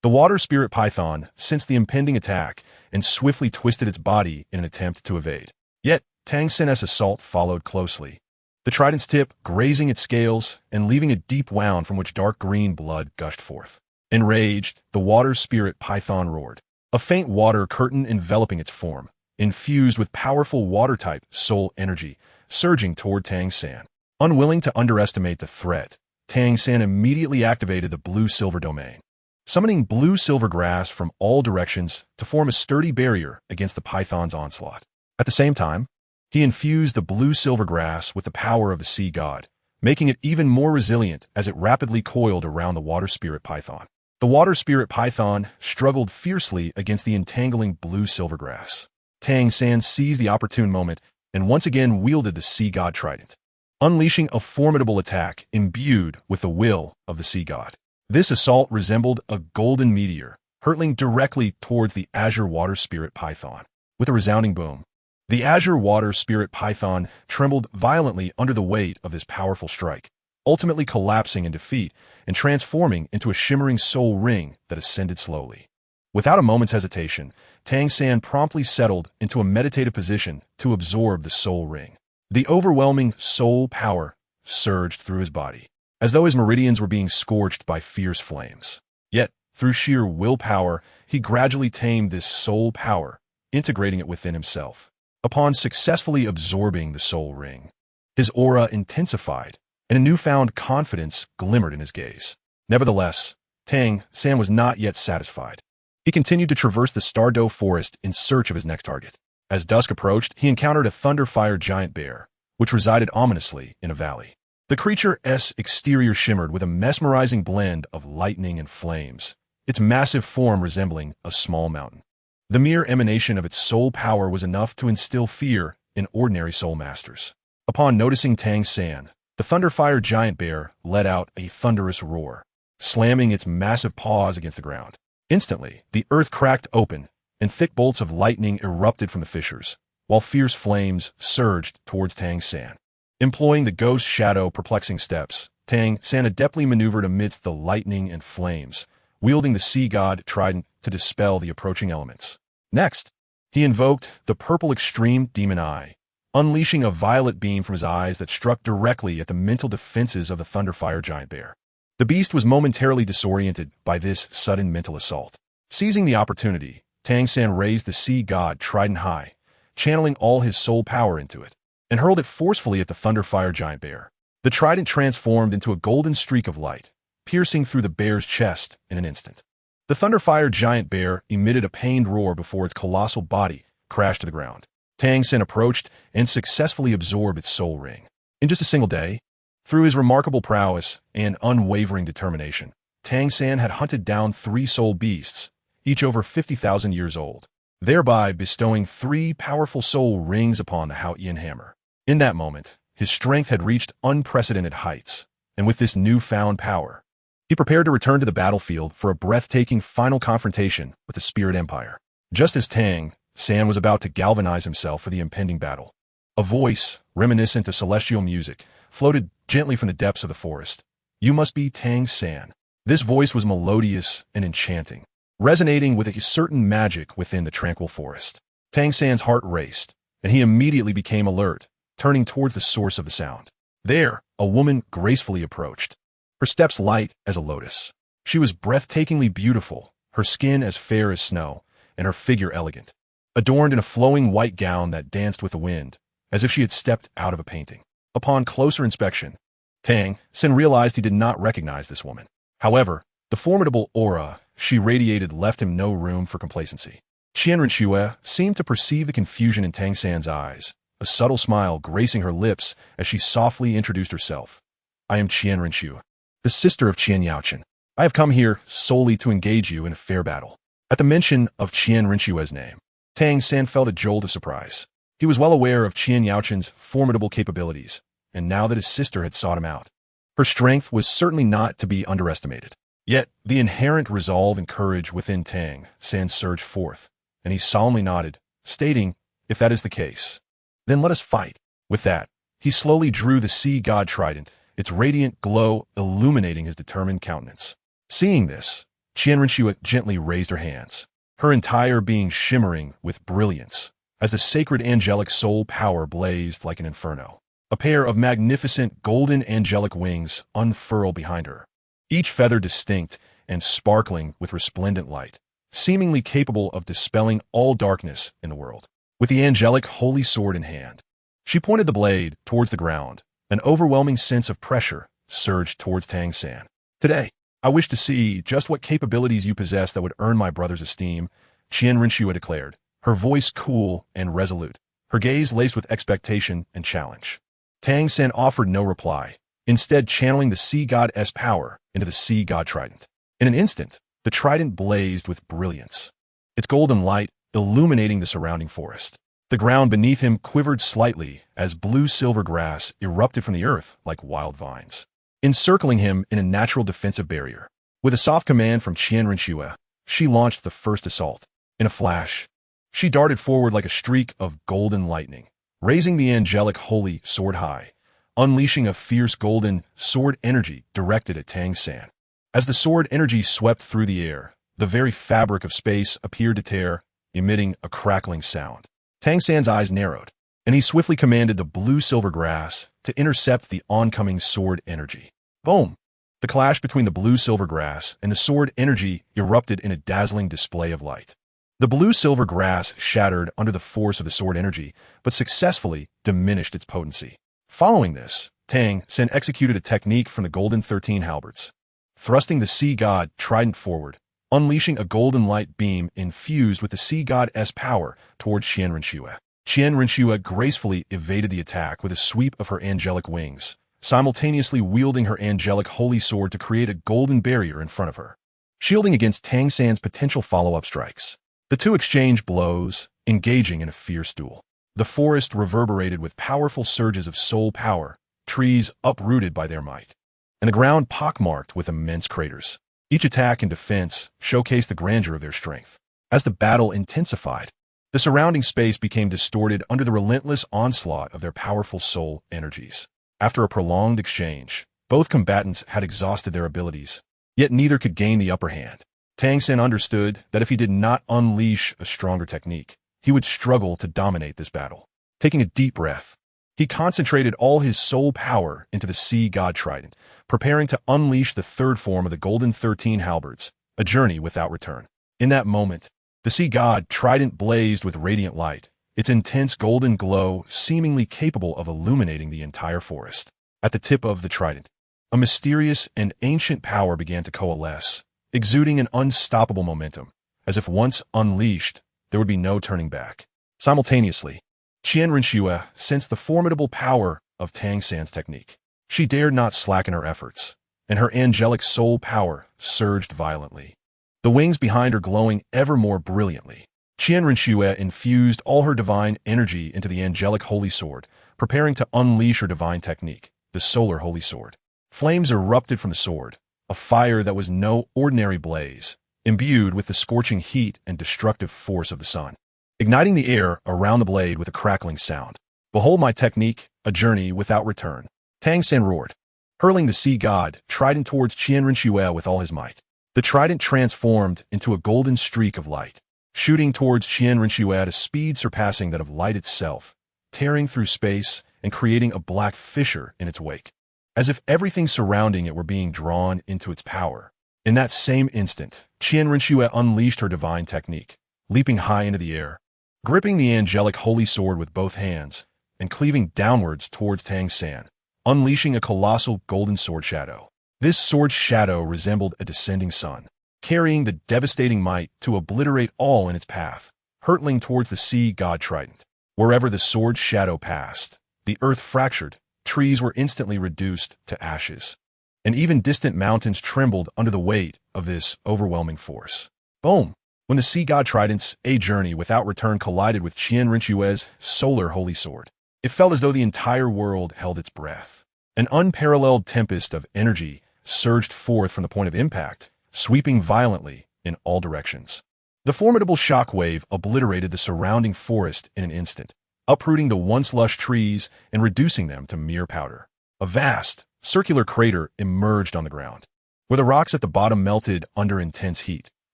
The water spirit python sensed the impending attack and swiftly twisted its body in an attempt to evade. Yet, Tang San's assault followed closely, the trident's tip grazing its scales and leaving a deep wound from which dark green blood gushed forth. Enraged, the water spirit python roared, a faint water curtain enveloping its form, infused with powerful water-type soul energy, surging toward Tang San. Unwilling to underestimate the threat, Tang San immediately activated the blue-silver domain, summoning blue-silver grass from all directions to form a sturdy barrier against the python's onslaught. At the same time, he infused the blue-silver grass with the power of the sea god, making it even more resilient as it rapidly coiled around the water spirit python. The water spirit python struggled fiercely against the entangling blue-silver grass. Tang San seized the opportune moment and once again wielded the sea god trident, unleashing a formidable attack imbued with the will of the sea god. This assault resembled a golden meteor, hurtling directly towards the azure water spirit python. With a resounding boom, the azure water spirit python trembled violently under the weight of this powerful strike, ultimately collapsing in defeat and transforming into a shimmering soul ring that ascended slowly. Without a moment's hesitation, Tang San promptly settled into a meditative position to absorb the soul ring. The overwhelming soul power surged through his body, as though his meridians were being scorched by fierce flames. Yet, through sheer willpower, he gradually tamed this soul power, integrating it within himself. Upon successfully absorbing the soul ring, his aura intensified, and a newfound confidence glimmered in his gaze. Nevertheless, Tang San was not yet satisfied. He continued to traverse the Douluo forest in search of his next target. As dusk approached, he encountered a thunderfire giant bear, which resided ominously in a valley. The creature's exterior shimmered with a mesmerizing blend of lightning and flames, its massive form resembling a small mountain. The mere emanation of its soul power was enough to instill fear in ordinary soul masters. Upon noticing Tang San, the thunderfire giant bear let out a thunderous roar, slamming its massive paws against the ground. Instantly, the earth cracked open, and thick bolts of lightning erupted from the fissures, while fierce flames surged towards Tang San. Employing the ghost shadow perplexing steps, Tang San adeptly maneuvered amidst the lightning and flames, wielding the sea god trident to dispel the approaching elements. Next, he invoked the purple extreme demon eye, unleashing a violet beam from his eyes that struck directly at the mental defenses of the Thunderfire giant bear. The beast was momentarily disoriented by this sudden mental assault. Seizing the opportunity, Tang San raised the sea god trident high, channeling all his soul power into it, and hurled it forcefully at the Thunderfire giant bear. The trident transformed into a golden streak of light, piercing through the bear's chest in an instant. The Thunderfire giant bear emitted a pained roar before its colossal body crashed to the ground. Tang San approached and successfully absorbed its soul ring. In just a single day, through his remarkable prowess and unwavering determination, Tang San had hunted down 3 soul beasts, each over 50,000 years old, thereby bestowing 3 powerful soul rings upon the Hao-Ian hammer. In that moment, his strength had reached unprecedented heights, and with this newfound power, he prepared to return to the battlefield for a breathtaking final confrontation with the Spirit Empire. Just as Tang San was about to galvanize himself for the impending battle, a voice, reminiscent of celestial music, floated gently from the depths of the forest. "You must be Tang San." This voice was melodious and enchanting, resonating with a certain magic within the tranquil forest. Tang San's heart raced, and he immediately became alert, turning towards the source of the sound. There, a woman gracefully approached, her steps light as a lotus. She was breathtakingly beautiful, her skin as fair as snow, and her figure elegant, adorned in a flowing white gown that danced with the wind, as if she had stepped out of a painting. Upon closer inspection, Tang San realized he did not recognize this woman. However, the formidable aura she radiated left him no room for complacency. Qianrenxue seemed to perceive the confusion in Tang San's eyes, a subtle smile gracing her lips as she softly introduced herself. "I am Qianrenxue, the sister of Qian Yaochen. I have come here solely to engage you in a fair battle." At the mention of Qianrenxue's name, Tang San felt a jolt of surprise. He was well aware of Qian Yaochen's formidable capabilities, and now that his sister had sought him out, her strength was certainly not to be underestimated. Yet, the inherent resolve and courage within Tang San surged forth, and he solemnly nodded, stating, "If that is the case, then let us fight." With that, he slowly drew the sea god trident, its radiant glow illuminating his determined countenance. Seeing this, Qianrenxue gently raised her hands, her entire being shimmering with brilliance, as the sacred angelic soul power blazed like an inferno. A pair of magnificent golden angelic wings unfurled behind her, each feather distinct and sparkling with resplendent light, seemingly capable of dispelling all darkness in the world. With the angelic holy sword in hand, she pointed the blade towards the ground. An overwhelming sense of pressure surged towards Tang San. "Today, I wish to see just what capabilities you possess that would earn my brother's esteem," Qianrenxue declared, her voice cool and resolute, her gaze laced with expectation and challenge. Tang San offered no reply, instead channeling the sea god's power into the sea god trident. In an instant, the trident blazed with brilliance, its golden light illuminating the surrounding forest. The ground beneath him quivered slightly as blue-silver grass erupted from the earth like wild vines, encircling him in a natural defensive barrier. With a soft command from Qianrenxue, she launched the first assault. In a flash, she darted forward like a streak of golden lightning, raising the angelic holy sword high, unleashing a fierce golden sword energy directed at Tang San. As the sword energy swept through the air, the very fabric of space appeared to tear, emitting a crackling sound. Tang San's eyes narrowed, and he swiftly commanded the blue-silver grass to intercept the oncoming sword energy. Boom! The clash between the blue-silver grass and the sword energy erupted in a dazzling display of light. The blue-silver grass shattered under the force of the sword energy, but successfully diminished its potency. Following this, Tang San executed a technique from the Golden 13 halberds, thrusting the sea god trident forward, unleashing a golden light beam infused with the sea god's power towards Qianrenxue. Qianrenxue gracefully evaded the attack with a sweep of her angelic wings, simultaneously wielding her angelic holy sword to create a golden barrier in front of her, shielding against Tang San's potential follow-up strikes. The two exchanged blows, engaging in a fierce duel. The forest reverberated with powerful surges of soul power, trees uprooted by their might, and the ground pockmarked with immense craters. Each attack and defense showcased the grandeur of their strength. As the battle intensified, the surrounding space became distorted under the relentless onslaught of their powerful soul energies. After a prolonged exchange, both combatants had exhausted their abilities, yet neither could gain the upper hand. Tang San understood that if he did not unleash a stronger technique, he would struggle to dominate this battle. Taking a deep breath, he concentrated all his soul power into the Sea God Trident, preparing to unleash the third form of the Golden 13 Halberds, a journey without return. In that moment, the Sea God Trident blazed with radiant light, its intense golden glow seemingly capable of illuminating the entire forest. At the tip of the trident, a mysterious and ancient power began to coalesce, exuding an unstoppable momentum, as if once unleashed, there would be no turning back. Simultaneously, Qian Rinxue sensed the formidable power of Tang San's technique. She dared not slacken her efforts, and her angelic soul power surged violently, the wings behind her glowing ever more brilliantly. Qian Rinxue infused all her divine energy into the angelic holy sword, preparing to unleash her divine technique, the solar holy sword. Flames erupted from the sword, a fire that was no ordinary blaze, imbued with the scorching heat and destructive force of the sun, igniting the air around the blade with a crackling sound. "Behold my technique, a journey without return," Tang San roared, hurling the Sea God Trident towards Qian Rinxue with all his might. The trident transformed into a golden streak of light, shooting towards Qian Rinxue at a speed surpassing that of light itself, tearing through space and creating a black fissure in its wake, as if everything surrounding it were being drawn into its power. In that same instant, Qian Rinxue unleashed her divine technique, leaping high into the air, gripping the angelic holy sword with both hands, and cleaving downwards towards Tang San, unleashing a colossal golden sword shadow. This sword shadow resembled a descending sun, carrying the devastating might to obliterate all in its path, hurtling towards the Sea God Trident. Wherever the sword shadow passed, the earth fractured, trees were instantly reduced to ashes, and even distant mountains trembled under the weight of this overwhelming force. Boom! When the Sea God Trident's A Journey Without Return collided with Qian Rinxue's solar holy sword, it felt as though the entire world held its breath. An unparalleled tempest of energy surged forth from the point of impact, sweeping violently in all directions. The formidable shockwave obliterated the surrounding forest in an instant, uprooting the once lush trees and reducing them to mere powder. A vast, circular crater emerged on the ground, where the rocks at the bottom melted under intense heat,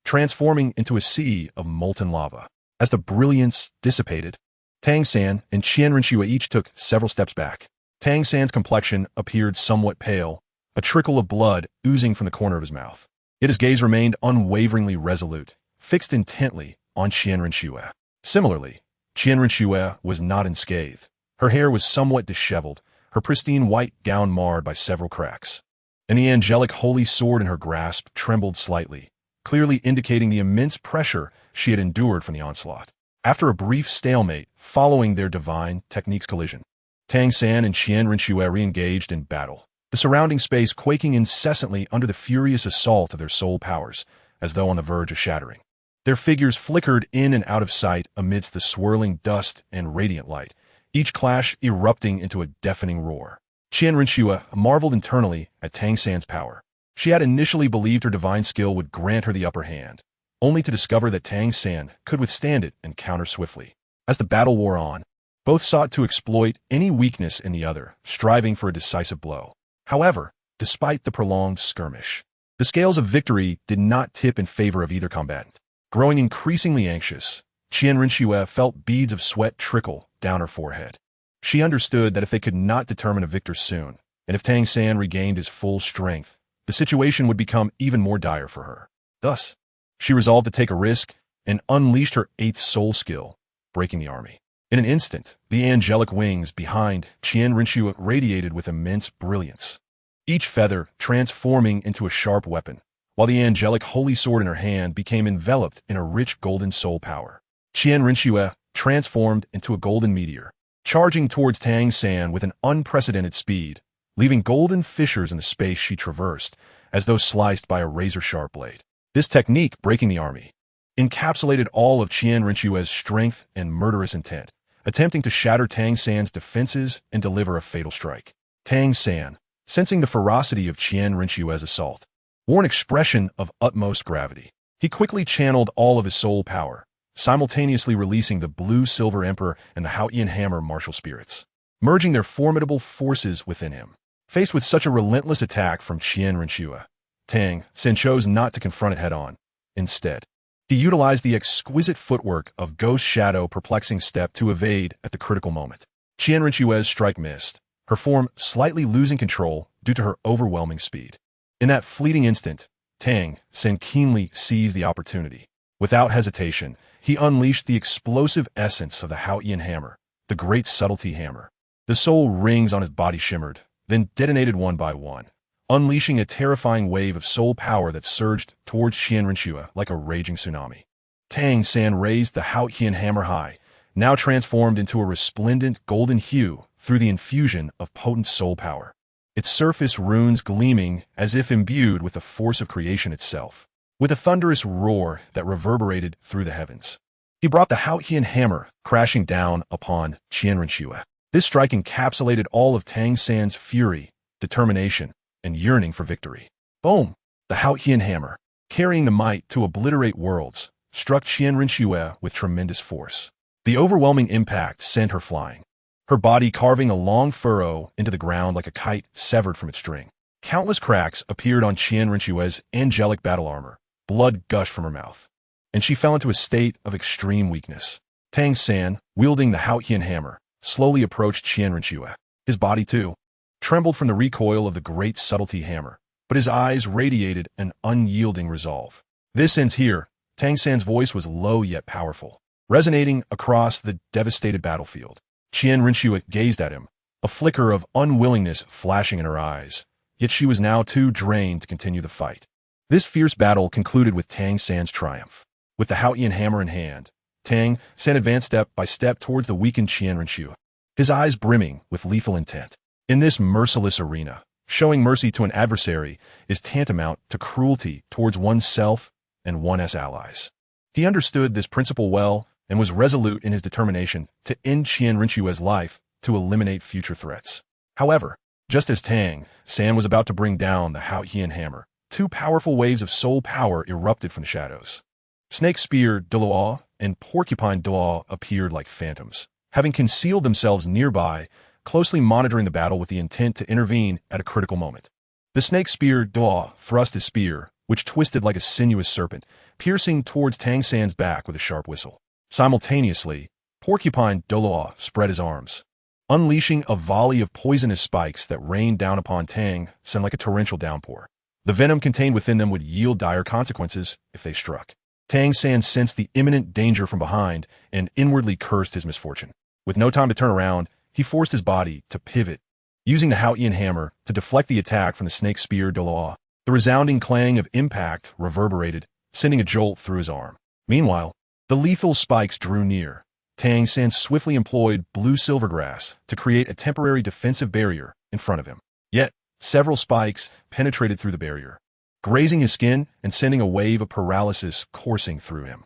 transforming into a sea of molten lava. As the brilliance dissipated, Tang San and Qian Rinxue each took several steps back. Tang San's complexion appeared somewhat pale, a trickle of blood oozing from the corner of his mouth. Yet his gaze remained unwaveringly resolute, fixed intently on Qian Rinxue. Similarly, Qian Rinxue was not unscathed. Her hair was somewhat disheveled, her pristine white gown marred by several cracks, and the angelic holy sword in her grasp trembled slightly, clearly indicating the immense pressure she had endured from the onslaught. After a brief stalemate following their divine technique's collision, Tang San and Qian Rinxue re-engaged in battle, the surrounding space quaking incessantly under the furious assault of their soul powers, as though on the verge of shattering. Their figures flickered in and out of sight amidst the swirling dust and radiant light, each clash erupting into a deafening roar. Qian Rinxue marveled internally at Tang San's power. She had initially believed her divine skill would grant her the upper hand, only to discover that Tang San could withstand it and counter swiftly. As the battle wore on, both sought to exploit any weakness in the other, striving for a decisive blow. However, despite the prolonged skirmish, the scales of victory did not tip in favor of either combatant. Growing increasingly anxious, Qian Rinxue felt beads of sweat trickle down her forehead. She understood that if they could not determine a victor soon, and if Tang San regained his full strength, the situation would become even more dire for her. Thus, she resolved to take a risk and unleashed her eighth soul skill, breaking the army. In an instant, the angelic wings behind Qian Rinxue radiated with immense brilliance, each feather transforming into a sharp weapon, while the angelic holy sword in her hand became enveloped in a rich golden soul power. Qian Rinxue transformed into a golden meteor, charging towards Tang San with an unprecedented speed, leaving golden fissures in the space she traversed, as though sliced by a razor-sharp blade. This technique, breaking the army, encapsulated all of Qian Rinxue's strength and murderous intent, attempting to shatter Tang San's defenses and deliver a fatal strike. Tang San, sensing the ferocity of Qian Rinxue's assault, wore an expression of utmost gravity. He quickly channeled all of his soul power, simultaneously releasing the blue-silver emperor and the Haotian hammer martial spirits, merging their formidable forces within him. Faced with such a relentless attack from Qian Renshua, Tang Sen chose not to confront it head-on. Instead, he utilized the exquisite footwork of Ghost Shadow Perplexing Step to evade at the critical moment. Qian Renshua's strike missed, her form slightly losing control due to her overwhelming speed. In that fleeting instant, Tang Sen keenly seized the opportunity. Without hesitation, he unleashed the explosive essence of the Haotian hammer, the great subtlety hammer. The soul rings on his body shimmered, then detonated one by one, unleashing a terrifying wave of soul power that surged towards Qian Renshua like a raging tsunami. Tang San raised the Haotian hammer high, now transformed into a resplendent golden hue through the infusion of potent soul power, its surface runes gleaming as if imbued with the force of creation itself. With a thunderous roar that reverberated through the heavens, he brought the Haotian hammer crashing down upon Qian Renshua. This strike encapsulated all of Tang San's fury, determination, and yearning for victory. Boom! The Haotian hammer, carrying the might to obliterate worlds, struck Qian Renshua with tremendous force. The overwhelming impact sent her flying, her body carving a long furrow into the ground like a kite severed from its string. Countless cracks appeared on Qian Renshua's angelic battle armor, blood gushed from her mouth, and she fell into a state of extreme weakness. Tang San, wielding the Haotian hammer, slowly approached Qian Renshua. His body, too, trembled from the recoil of the great subtlety hammer, but his eyes radiated an unyielding resolve. "This ends here." Tang San's voice was low yet powerful, resonating across the devastated battlefield. Qian Renshua gazed at him, a flicker of unwillingness flashing in her eyes, yet she was now too drained to continue the fight. This fierce battle concluded with Tang San's triumph. With the Haotian hammer in hand, Tang San advanced step by step towards the weakened Qian Renshua, his eyes brimming with lethal intent. In this merciless arena, showing mercy to an adversary is tantamount to cruelty towards oneself and one's allies. He understood this principle well and was resolute in his determination to end Qian Renshua's life to eliminate future threats. However, just as Tang San was about to bring down the Haotian hammer, two powerful waves of soul power erupted from the shadows. Snake Spear Douluo and Porcupine Douluo appeared like phantoms, having concealed themselves nearby, closely monitoring the battle with the intent to intervene at a critical moment. The Snake Spear Douluo thrust his spear, which twisted like a sinuous serpent, piercing towards Tang San's back with a sharp whistle. Simultaneously, Porcupine Douluo spread his arms, unleashing a volley of poisonous spikes that rained down upon Tang San like a torrential downpour. The venom contained within them would yield dire consequences if they struck. Tang San sensed the imminent danger from behind and inwardly cursed his misfortune. With no time to turn around, he forced his body to pivot, using the Haotian hammer to deflect the attack from the Snake Spear Douluo. The resounding clang of impact reverberated, sending a jolt through his arm. Meanwhile, the lethal spikes drew near. Tang San swiftly employed blue silvergrass to create a temporary defensive barrier in front of him. Yet, several spikes penetrated through the barrier, grazing his skin and sending a wave of paralysis coursing through him.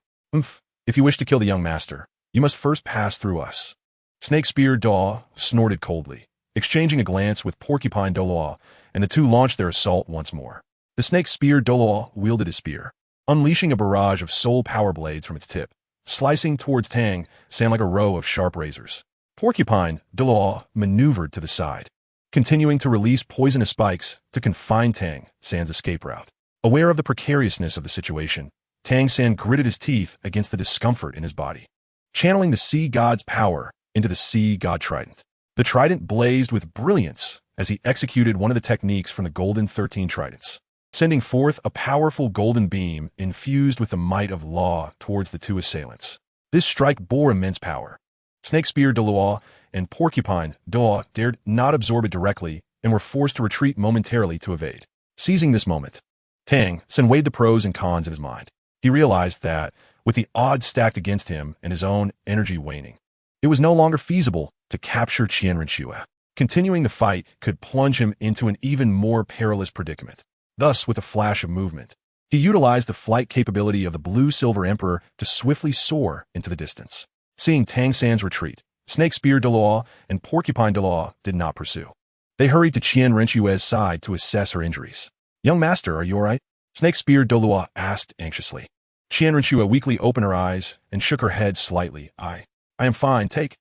If you wish to kill the young master, you must first pass through us." Snake Spear Douluo snorted coldly, exchanging a glance with Porcupine Douluo, and the two launched their assault once more. The Snake Spear Douluo wielded his spear, unleashing a barrage of soul power blades from its tip, slicing towards Tang San like a row of sharp razors. Porcupine Douluo maneuvered to the side, continuing to release poisonous spikes to confine Tang San's escape route. Aware of the precariousness of the situation, Tang San gritted his teeth against the discomfort in his body, channeling the sea god's power into the sea god trident. The trident blazed with brilliance as he executed one of the techniques from the Golden 13 Tridents, sending forth a powerful golden beam infused with the might of law towards the two assailants. This strike bore immense power. Snake Spear Douluo and Porcupine Douluo dared not absorb it directly and were forced to retreat momentarily to evade. Seizing this moment, Tang San weighed the pros and cons in his mind. He realized that, with the odds stacked against him and his own energy waning, it was no longer feasible to capture Qian Renshua. Continuing the fight could plunge him into an even more perilous predicament. Thus, with a flash of movement, he utilized the flight capability of the Blue-Silver Emperor to swiftly soar into the distance. Seeing Tang San's retreat, Snake Spear Douluo and Porcupine Douluo did not pursue. They hurried to Qian Renshua's side to assess her injuries. Young master, are you all right? Snake-speared Douluo asked anxiously. Qian Renchua weakly opened her eyes and shook her head slightly. I am fine. Take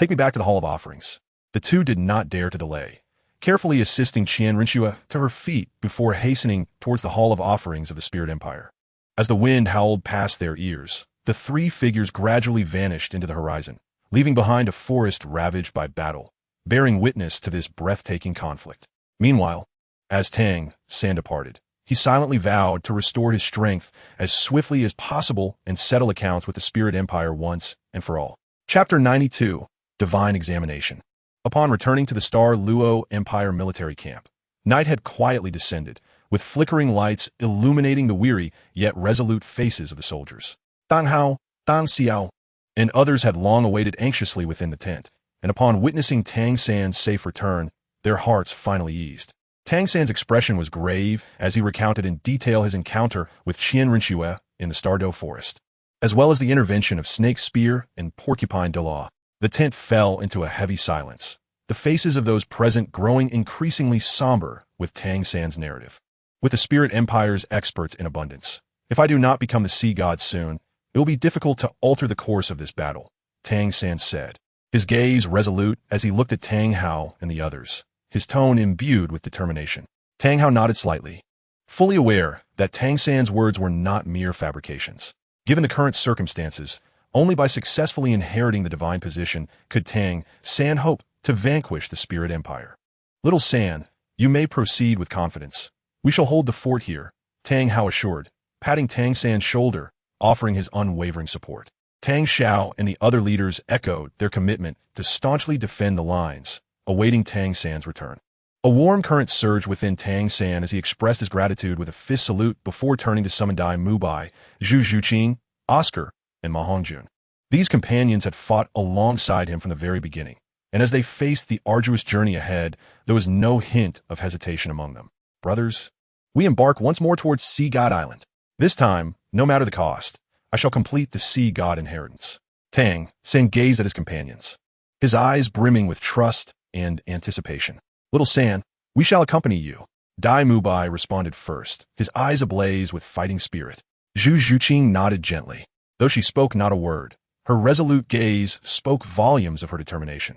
me back to the Hall of Offerings. The two did not dare to delay, carefully assisting Qian Renchua to her feet before hastening towards the Hall of Offerings of the Spirit Empire. As the wind howled past their ears, the three figures gradually vanished into the horizon, leaving behind a forest ravaged by battle, bearing witness to this breathtaking conflict. Meanwhile, as Tang San departed, he silently vowed to restore his strength as swiftly as possible and settle accounts with the Spirit Empire once and for all. Chapter 92, Divine Examination. Upon returning to the Douluo Empire military camp, night had quietly descended, with flickering lights illuminating the weary yet resolute faces of the soldiers. Dang Hao, Dang Xiao, and others had long awaited anxiously within the tent, and upon witnessing Tang San's safe return, their hearts finally eased. Tang San's expression was grave as he recounted in detail his encounter with Qian Renchua in the Stardow Forest, as well as the intervention of Snake Spear and Porcupine Douluo. The tent fell into a heavy silence, the faces of those present growing increasingly somber with Tang San's narrative. With the Spirit Empire's experts in abundance, if I do not become the sea god soon, it will be difficult to alter the course of this battle, Tang San said, his gaze resolute as he looked at Tang Hao and the others, his tone imbued with determination. Tang Hao nodded slightly, fully aware that Tang San's words were not mere fabrications. Given the current circumstances, only by successfully inheriting the divine position could Tang San hope to vanquish the Spirit Empire. Little San, you may proceed with confidence. We shall hold the fort here, Tang Hao assured, patting Tang San's shoulder, offering his unwavering support. Tang Xiao and the other leaders echoed their commitment to staunchly defend the lines, awaiting Tang San's return. A warm current surged within Tang San as he expressed his gratitude with a fist salute before turning to summon Dai Mubai, Zhu Zhuqing, Oscar, and Ma Hongjun. These companions had fought alongside him from the very beginning, and as they faced the arduous journey ahead, there was no hint of hesitation among them. Brothers, we embark once more towards Sea God Island. This time, no matter the cost, I shall complete the Sea God inheritance. Tang San gazed at his companions, his eyes brimming with trust and anticipation. Little San, we shall accompany you. Dai Mubai responded first, his eyes ablaze with fighting spirit. Zhu Zhuqing nodded gently. Though she spoke not a word, her resolute gaze spoke volumes of her determination.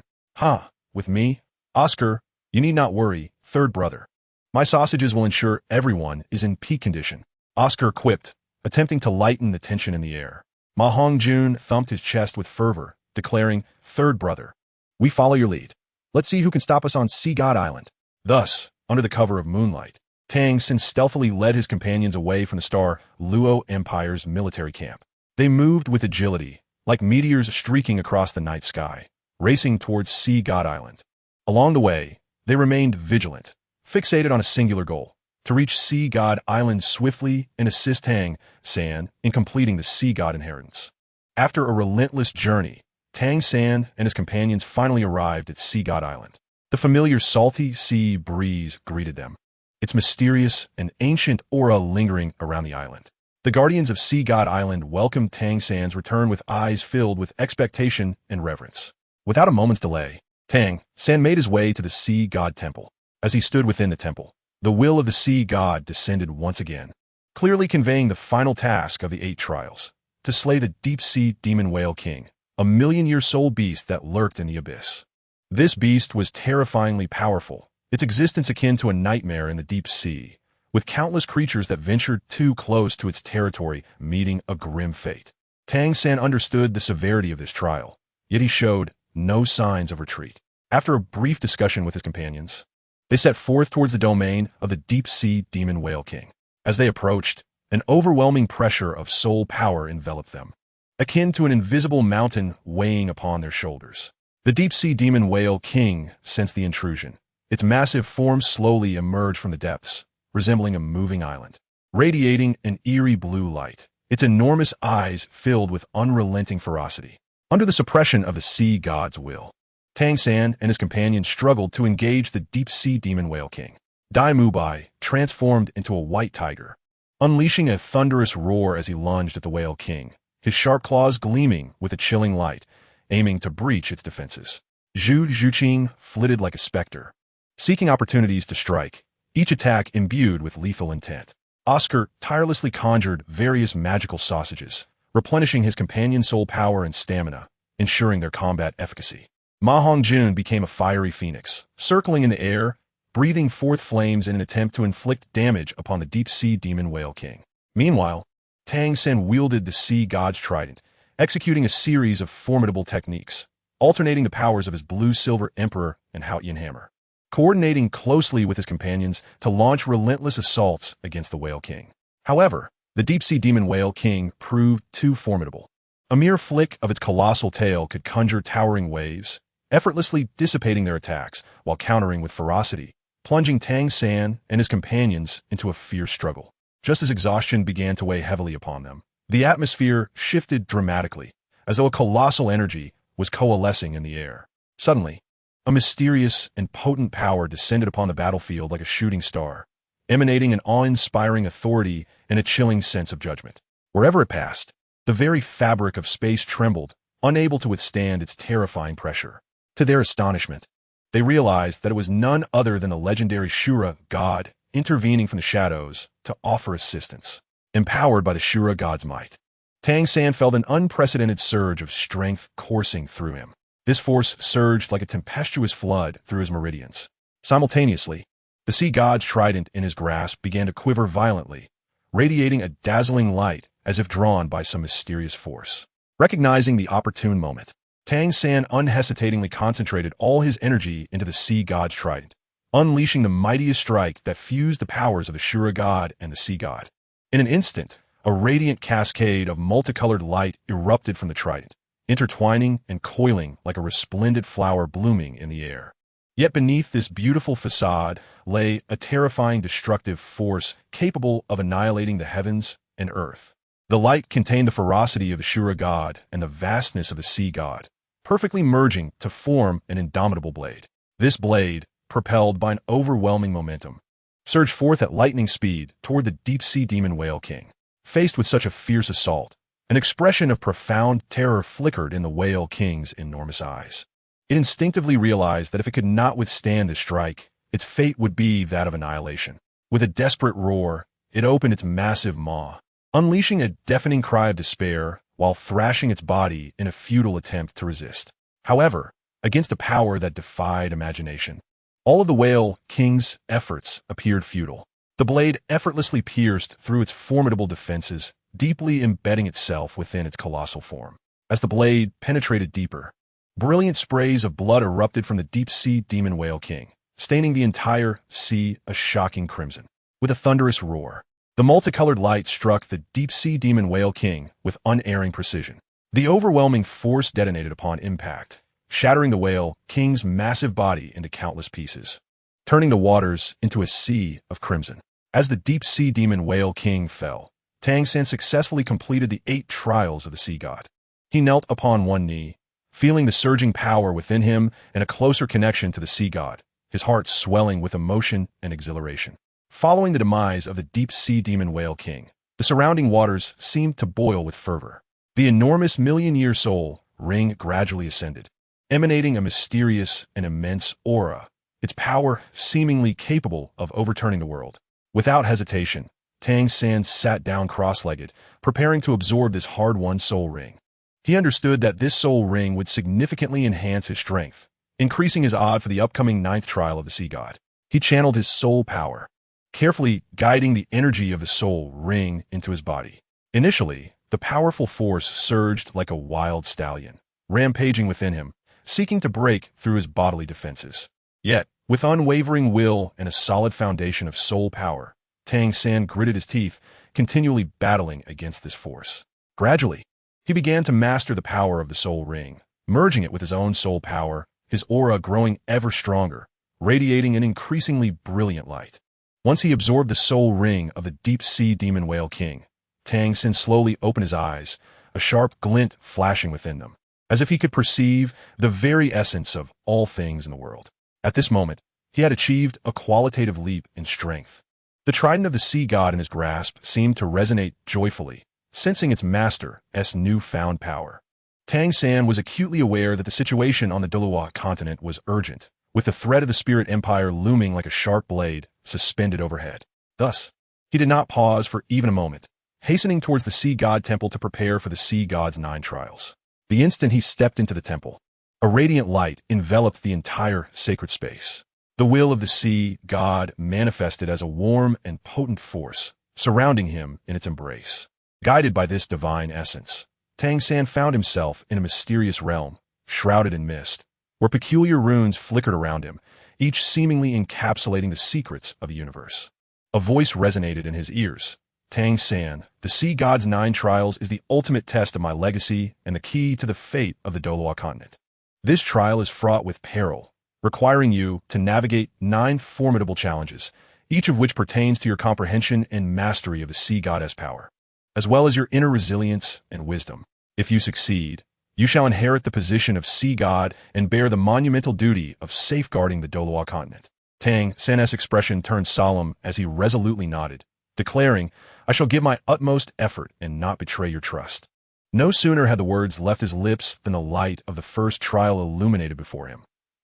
With me? Oscar, you need not worry, third brother. My sausages will ensure everyone is in peak condition. Oscar quipped, attempting to lighten the tension in the air. Ma Hongjun thumped his chest with fervor, declaring, third brother, we follow your lead. Let's see who can stop us on Sea God Island. Thus, under the cover of moonlight, Tang San stealthily led his companions away from the Douluo Empire's military camp. They moved with agility, like meteors streaking across the night sky, racing towards Sea God Island. Along the way, they remained vigilant, fixated on a singular goal, to reach Sea God Island swiftly and assist Tang San in completing the Sea God inheritance. After a relentless journey, Tang San and his companions finally arrived at Sea God Island. The familiar salty sea breeze greeted them, its mysterious and ancient aura lingering around the island. The guardians of Sea God Island welcomed Tang San's return with eyes filled with expectation and reverence. Without a moment's delay, Tang San made his way to the Sea God Temple. As he stood within the temple, the will of the Sea God descended once again, clearly conveying the final task of the 8 trials, to slay the deep-sea demon whale king, a million-year soul beast that lurked in the abyss. This beast was terrifyingly powerful, its existence akin to a nightmare in the deep sea, with countless creatures that ventured too close to its territory meeting a grim fate. Tang San understood the severity of this trial, yet he showed no signs of retreat. After a brief discussion with his companions, they set forth towards the domain of the deep-sea demon whale king. As they approached, an overwhelming pressure of soul power enveloped them, akin to an invisible mountain weighing upon their shoulders. The deep-sea demon whale king sensed the intrusion. Its massive form slowly emerged from the depths, resembling a moving island, radiating an eerie blue light, its enormous eyes filled with unrelenting ferocity. Under the suppression of the sea god's will, Tang San and his companions struggled to engage the deep-sea demon whale king. Dai Mubai transformed into a white tiger, unleashing a thunderous roar as he lunged at the whale king, his sharp claws gleaming with a chilling light, aiming to breach its defenses. Zhu Zhuqing flitted like a specter, seeking opportunities to strike, each attack imbued with lethal intent. Oscar tirelessly conjured various magical sausages, replenishing his companion's soul power and stamina, ensuring their combat efficacy. Ma Hongjun became a fiery phoenix, circling in the air, breathing forth flames in an attempt to inflict damage upon the deep-sea demon whale king. Meanwhile, Tang Sen wielded the sea god's trident, executing a series of formidable techniques, alternating the powers of his blue-silver emperor and Haotian hammer, coordinating closely with his companions to launch relentless assaults against the whale king. However, the deep-sea demon whale king proved too formidable. A mere flick of its colossal tail could conjure towering waves, effortlessly dissipating their attacks while countering with ferocity, plunging Tang San and his companions into a fierce struggle. Just as exhaustion began to weigh heavily upon them, the atmosphere shifted dramatically, as though a colossal energy was coalescing in the air. Suddenly, a mysterious and potent power descended upon the battlefield like a shooting star, emanating an awe-inspiring authority and a chilling sense of judgment. Wherever it passed, the very fabric of space trembled, unable to withstand its terrifying pressure. To their astonishment, they realized that it was none other than the legendary Shura god intervening from the shadows to offer assistance. Empowered by the Shura god's might, Tang San felt an unprecedented surge of strength coursing through him. This force surged like a tempestuous flood through his meridians. Simultaneously, the sea god's trident in his grasp began to quiver violently, radiating a dazzling light as if drawn by some mysterious force. Recognizing the opportune moment, Tang San unhesitatingly concentrated all his energy into the sea god's trident, unleashing the mightiest strike that fused the powers of the Shura god and the sea god. In an instant, a radiant cascade of multicolored light erupted from the trident, intertwining and coiling like a resplendent flower blooming in the air. Yet beneath this beautiful facade lay a terrifying destructive force capable of annihilating the heavens and earth. The light contained the ferocity of the Shura god and the vastness of the sea god, perfectly merging to form an indomitable blade. This blade, propelled by an overwhelming momentum, surged forth at lightning speed toward the deep-sea demon whale king. Faced with such a fierce assault, an expression of profound terror flickered in the whale king's enormous eyes. It instinctively realized that if it could not withstand this strike, its fate would be that of annihilation. With a desperate roar, it opened its massive maw, unleashing a deafening cry of despair while thrashing its body in a futile attempt to resist. However, against a power that defied imagination, all of the whale king's efforts appeared futile. The blade effortlessly pierced through its formidable defenses, deeply embedding itself within its colossal form. As the blade penetrated deeper, brilliant sprays of blood erupted from the deep-sea demon whale king, staining the entire sea a shocking crimson. With a thunderous roar, the multicolored light struck the deep-sea demon whale king with unerring precision. The overwhelming force detonated upon impact, shattering the whale king's massive body into countless pieces, turning the waters into a sea of crimson. As the deep-sea demon whale king fell, Tang San successfully completed the 8 trials of the sea god. He knelt upon one knee, feeling the surging power within him and a closer connection to the sea god, his heart swelling with emotion and exhilaration. Following the demise of the deep-sea demon whale king, the surrounding waters seemed to boil with fervor. The enormous million-year soul ring gradually ascended, emanating a mysterious and immense aura, its power seemingly capable of overturning the world. Without hesitation, Tang San sat down cross-legged, preparing to absorb this hard-won soul ring. He understood that this soul ring would significantly enhance his strength, increasing his odd for the upcoming 9th trial of the sea god. He channeled his soul power, carefully guiding the energy of the soul ring into his body. Initially, the powerful force surged like a wild stallion, rampaging within him, seeking to break through his bodily defenses. Yet, with unwavering will and a solid foundation of soul power, Tang San gritted his teeth, continually battling against this force. Gradually, he began to master the power of the soul ring, merging it with his own soul power, his aura growing ever stronger, radiating an increasingly brilliant light. Once he absorbed the soul ring of the deep-sea demon whale king, Tang San slowly opened his eyes, a sharp glint flashing within them, as if he could perceive the very essence of all things in the world. At this moment, he had achieved a qualitative leap in strength. The trident of the sea god in his grasp seemed to resonate joyfully, sensing its master's newfound power. Tang San was acutely aware that the situation on the Douluo Continent was urgent, with the threat of the spirit empire looming like a sharp blade suspended overhead. Thus, he did not pause for even a moment, hastening towards the sea god temple to prepare for the sea god's 9 trials. The instant he stepped into the temple, a radiant light enveloped the entire sacred space. The will of the sea god manifested as a warm and potent force, surrounding him in its embrace. Guided by this divine essence, Tang San found himself in a mysterious realm, shrouded in mist, where peculiar runes flickered around him, each seemingly encapsulating the secrets of the universe. A voice resonated in his ears. Tang San, the sea god's 9 trials is the ultimate test of my legacy and the key to the fate of the Douluo Continent. This trial is fraught with peril, requiring you to navigate 9 formidable challenges, each of which pertains to your comprehension and mastery of the sea goddess power, as well as your inner resilience and wisdom. If you succeed, you shall inherit the position of sea god and bear the monumental duty of safeguarding the Douluo Continent. Tang San's expression turned solemn as he resolutely nodded, declaring, "I shall give my utmost effort and not betray your trust." No sooner had the words left his lips than the light of the first trial illuminated before him,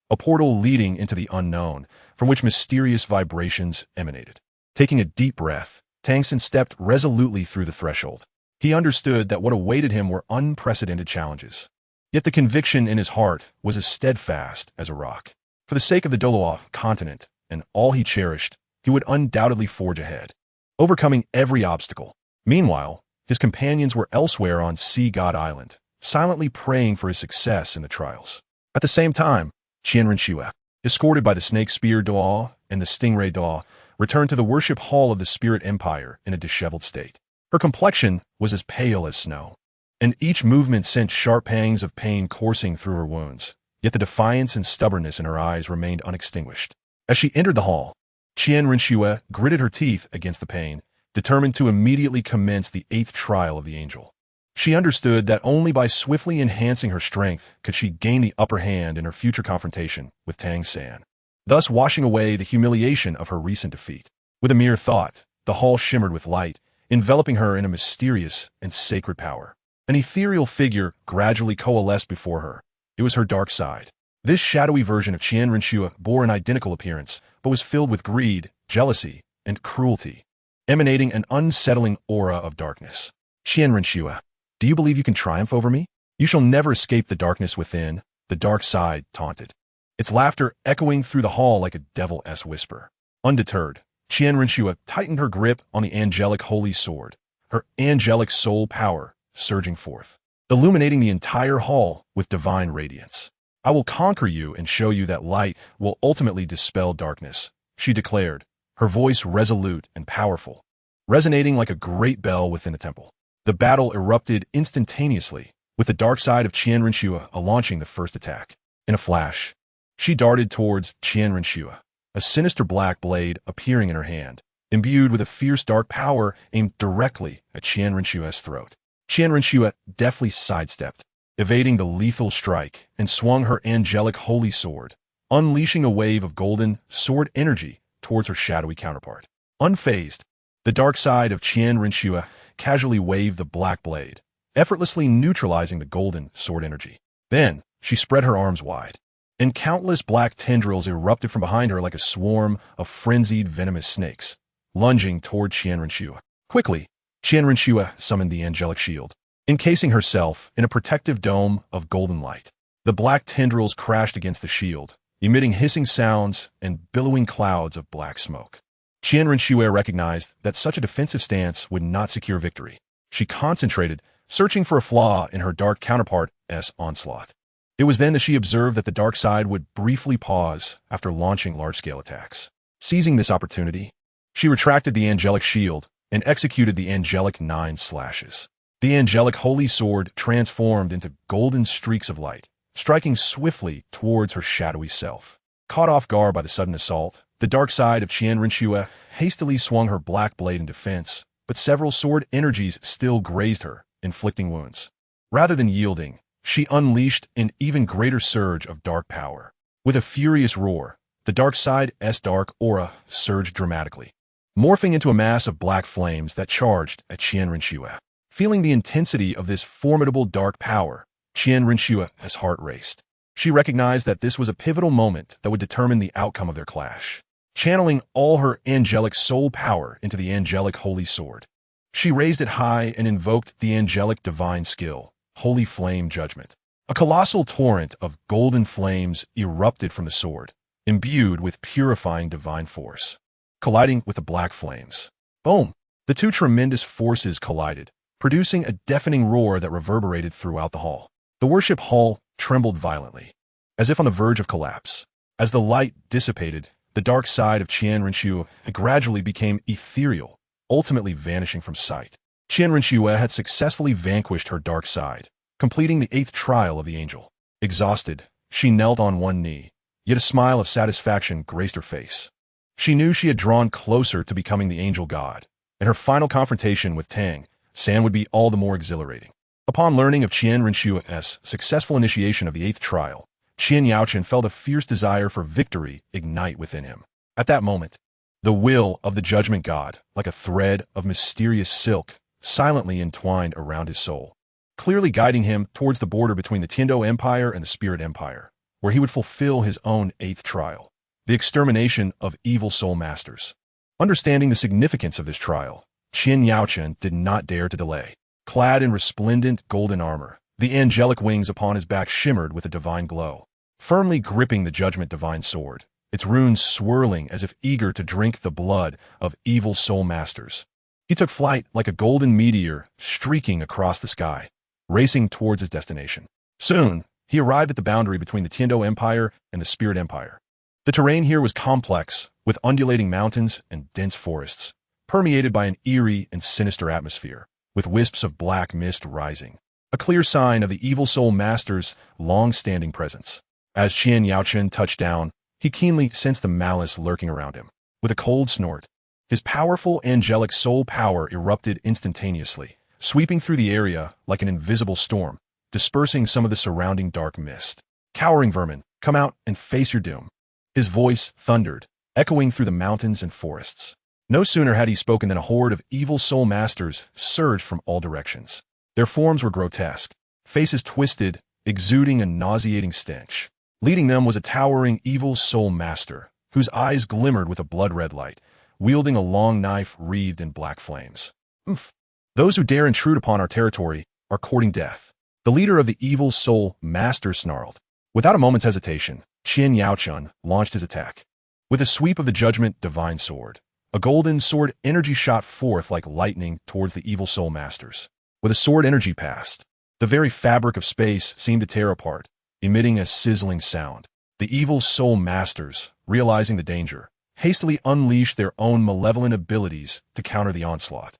a portal leading into the unknown, from which mysterious vibrations emanated. Taking a deep breath, Tang San stepped resolutely through the threshold. He understood that what awaited him were unprecedented challenges. Yet the conviction in his heart was as steadfast as a rock. For the sake of the Douluo Continent and all he cherished, he would undoubtedly forge ahead, overcoming every obstacle. Meanwhile, his companions were elsewhere on Sea God Island, silently praying for his success in the trials. At the same time, Qianren, escorted by the Snake Spear Doa and the Stingray Doa, returned to the worship hall of the Spirit Empire in a disheveled state. Her complexion was as pale as snow, and each movement sent sharp pangs of pain coursing through her wounds, yet the defiance and stubbornness in her eyes remained unextinguished. As she entered the hall, Qianren gritted her teeth against the pain, determined to immediately commence the 8th trial of the angel. She understood that only by swiftly enhancing her strength could she gain the upper hand in her future confrontation with Tang San, thus washing away the humiliation of her recent defeat. With a mere thought, the hall shimmered with light, enveloping her in a mysterious and sacred power. An ethereal figure gradually coalesced before her. It was her dark side. This shadowy version of Qianren bore an identical appearance, but was filled with greed, jealousy, and cruelty, emanating an unsettling aura of darkness. Qianren, do you believe you can triumph over me? You shall never escape the darkness within, the dark side taunted, its laughter echoing through the hall like a devil-esque whisper. Undeterred, Qianren tightened her grip on the angelic holy sword, her angelic soul power surging forth, illuminating the entire hall with divine radiance. "I will conquer you and show you that light will ultimately dispel darkness," she declared, her voice resolute and powerful, resonating like a great bell within the temple. The battle erupted instantaneously, with the dark side of Qianren launching the first attack. In a flash, she darted towards Qianren, a sinister black blade appearing in her hand, imbued with a fierce dark power aimed directly at Qianren's throat. Qianren deftly sidestepped, evading the lethal strike, and swung her angelic holy sword, unleashing a wave of golden sword energy towards her shadowy counterpart. Unfazed, the dark side of Qianren casually waved the black blade, effortlessly neutralizing the golden sword energy. Then, she spread her arms wide, and countless black tendrils erupted from behind her like a swarm of frenzied venomous snakes, lunging toward Qianren. Quickly, Qianren summoned the angelic shield, encasing herself in a protective dome of golden light. The black tendrils crashed against the shield, emitting hissing sounds and billowing clouds of black smoke. Qianren recognized that such a defensive stance would not secure victory. She concentrated, searching for a flaw in her dark counterpart's onslaught. It was then that she observed that the dark side would briefly pause after launching large-scale attacks. Seizing this opportunity, she retracted the angelic shield and executed the angelic 9 slashes. The angelic holy sword transformed into golden streaks of light, striking swiftly towards her shadowy self. Caught off guard by the sudden assault, the dark side of Qianren hastily swung her black blade in defense, but several sword energies still grazed her, inflicting wounds. Rather than yielding, she unleashed an even greater surge of dark power. With a furious roar, the dark side's dark aura surged dramatically, morphing into a mass of black flames that charged at Qianren. Feeling the intensity of this formidable dark power, Qianren's heart raced. She recognized that this was a pivotal moment that would determine the outcome of their clash. Channeling all her angelic soul power into the angelic holy sword, she raised it high and invoked the angelic divine skill, Holy Flame Judgment. A colossal torrent of golden flames erupted from the sword, imbued with purifying divine force. Colliding with the black flames. Boom! The two tremendous forces collided, producing a deafening roar that reverberated throughout the hall. The worship hall trembled violently, as if on the verge of collapse. As the light dissipated, the dark side of Qian Renxue gradually became ethereal, ultimately vanishing from sight. Qian Renxue had successfully vanquished her dark side, completing the 8th trial of the angel. Exhausted, she knelt on one knee, yet a smile of satisfaction graced her face. She knew she had drawn closer to becoming the angel god, and her final confrontation with Tang San would be all the more exhilarating. Upon learning of Qian Renshue's successful initiation of the 8th trial, Qian Yaochen felt a fierce desire for victory ignite within him. At that moment, the will of the judgment god, like a thread of mysterious silk, silently entwined around his soul, clearly guiding him towards the border between the Tiando Empire and the Spirit Empire, where he would fulfill his own 8th trial, the extermination of evil soul masters. Understanding the significance of this trial, Qian Yaochen did not dare to delay. Clad in resplendent golden armor, the angelic wings upon his back shimmered with a divine glow. Firmly gripping the judgment divine sword, its runes swirling as if eager to drink the blood of evil soul masters, he took flight like a golden meteor streaking across the sky, racing towards his destination. Soon, he arrived at the boundary between the Tiando Empire and the Spirit Empire. The terrain here was complex, with undulating mountains and dense forests, permeated by an eerie and sinister atmosphere, with wisps of black mist rising, a clear sign of the evil soul master's long-standing presence. As Qian Yaochen touched down, he keenly sensed the malice lurking around him. With a cold snort, his powerful angelic soul power erupted instantaneously, sweeping through the area like an invisible storm, dispersing some of the surrounding dark mist. "Cowering vermin, come out and face your doom." His voice thundered, echoing through the mountains and forests. No sooner had he spoken than a horde of evil soul masters surged from all directions. Their forms were grotesque, faces twisted, exuding a nauseating stench. Leading them was a towering evil soul master, whose eyes glimmered with a blood-red light, wielding a long knife wreathed in black flames. "Umph! Those who dare intrude upon our territory are courting death." The leader of the evil soul master snarled. Without a moment's hesitation, Qian Yaochen launched his attack. With a sweep of the judgment divine sword, a golden sword energy shot forth like lightning towards the evil soul masters. With a sword energy passed, the very fabric of space seemed to tear apart, emitting a sizzling sound. The evil soul masters, realizing the danger, hastily unleashed their own malevolent abilities to counter the onslaught.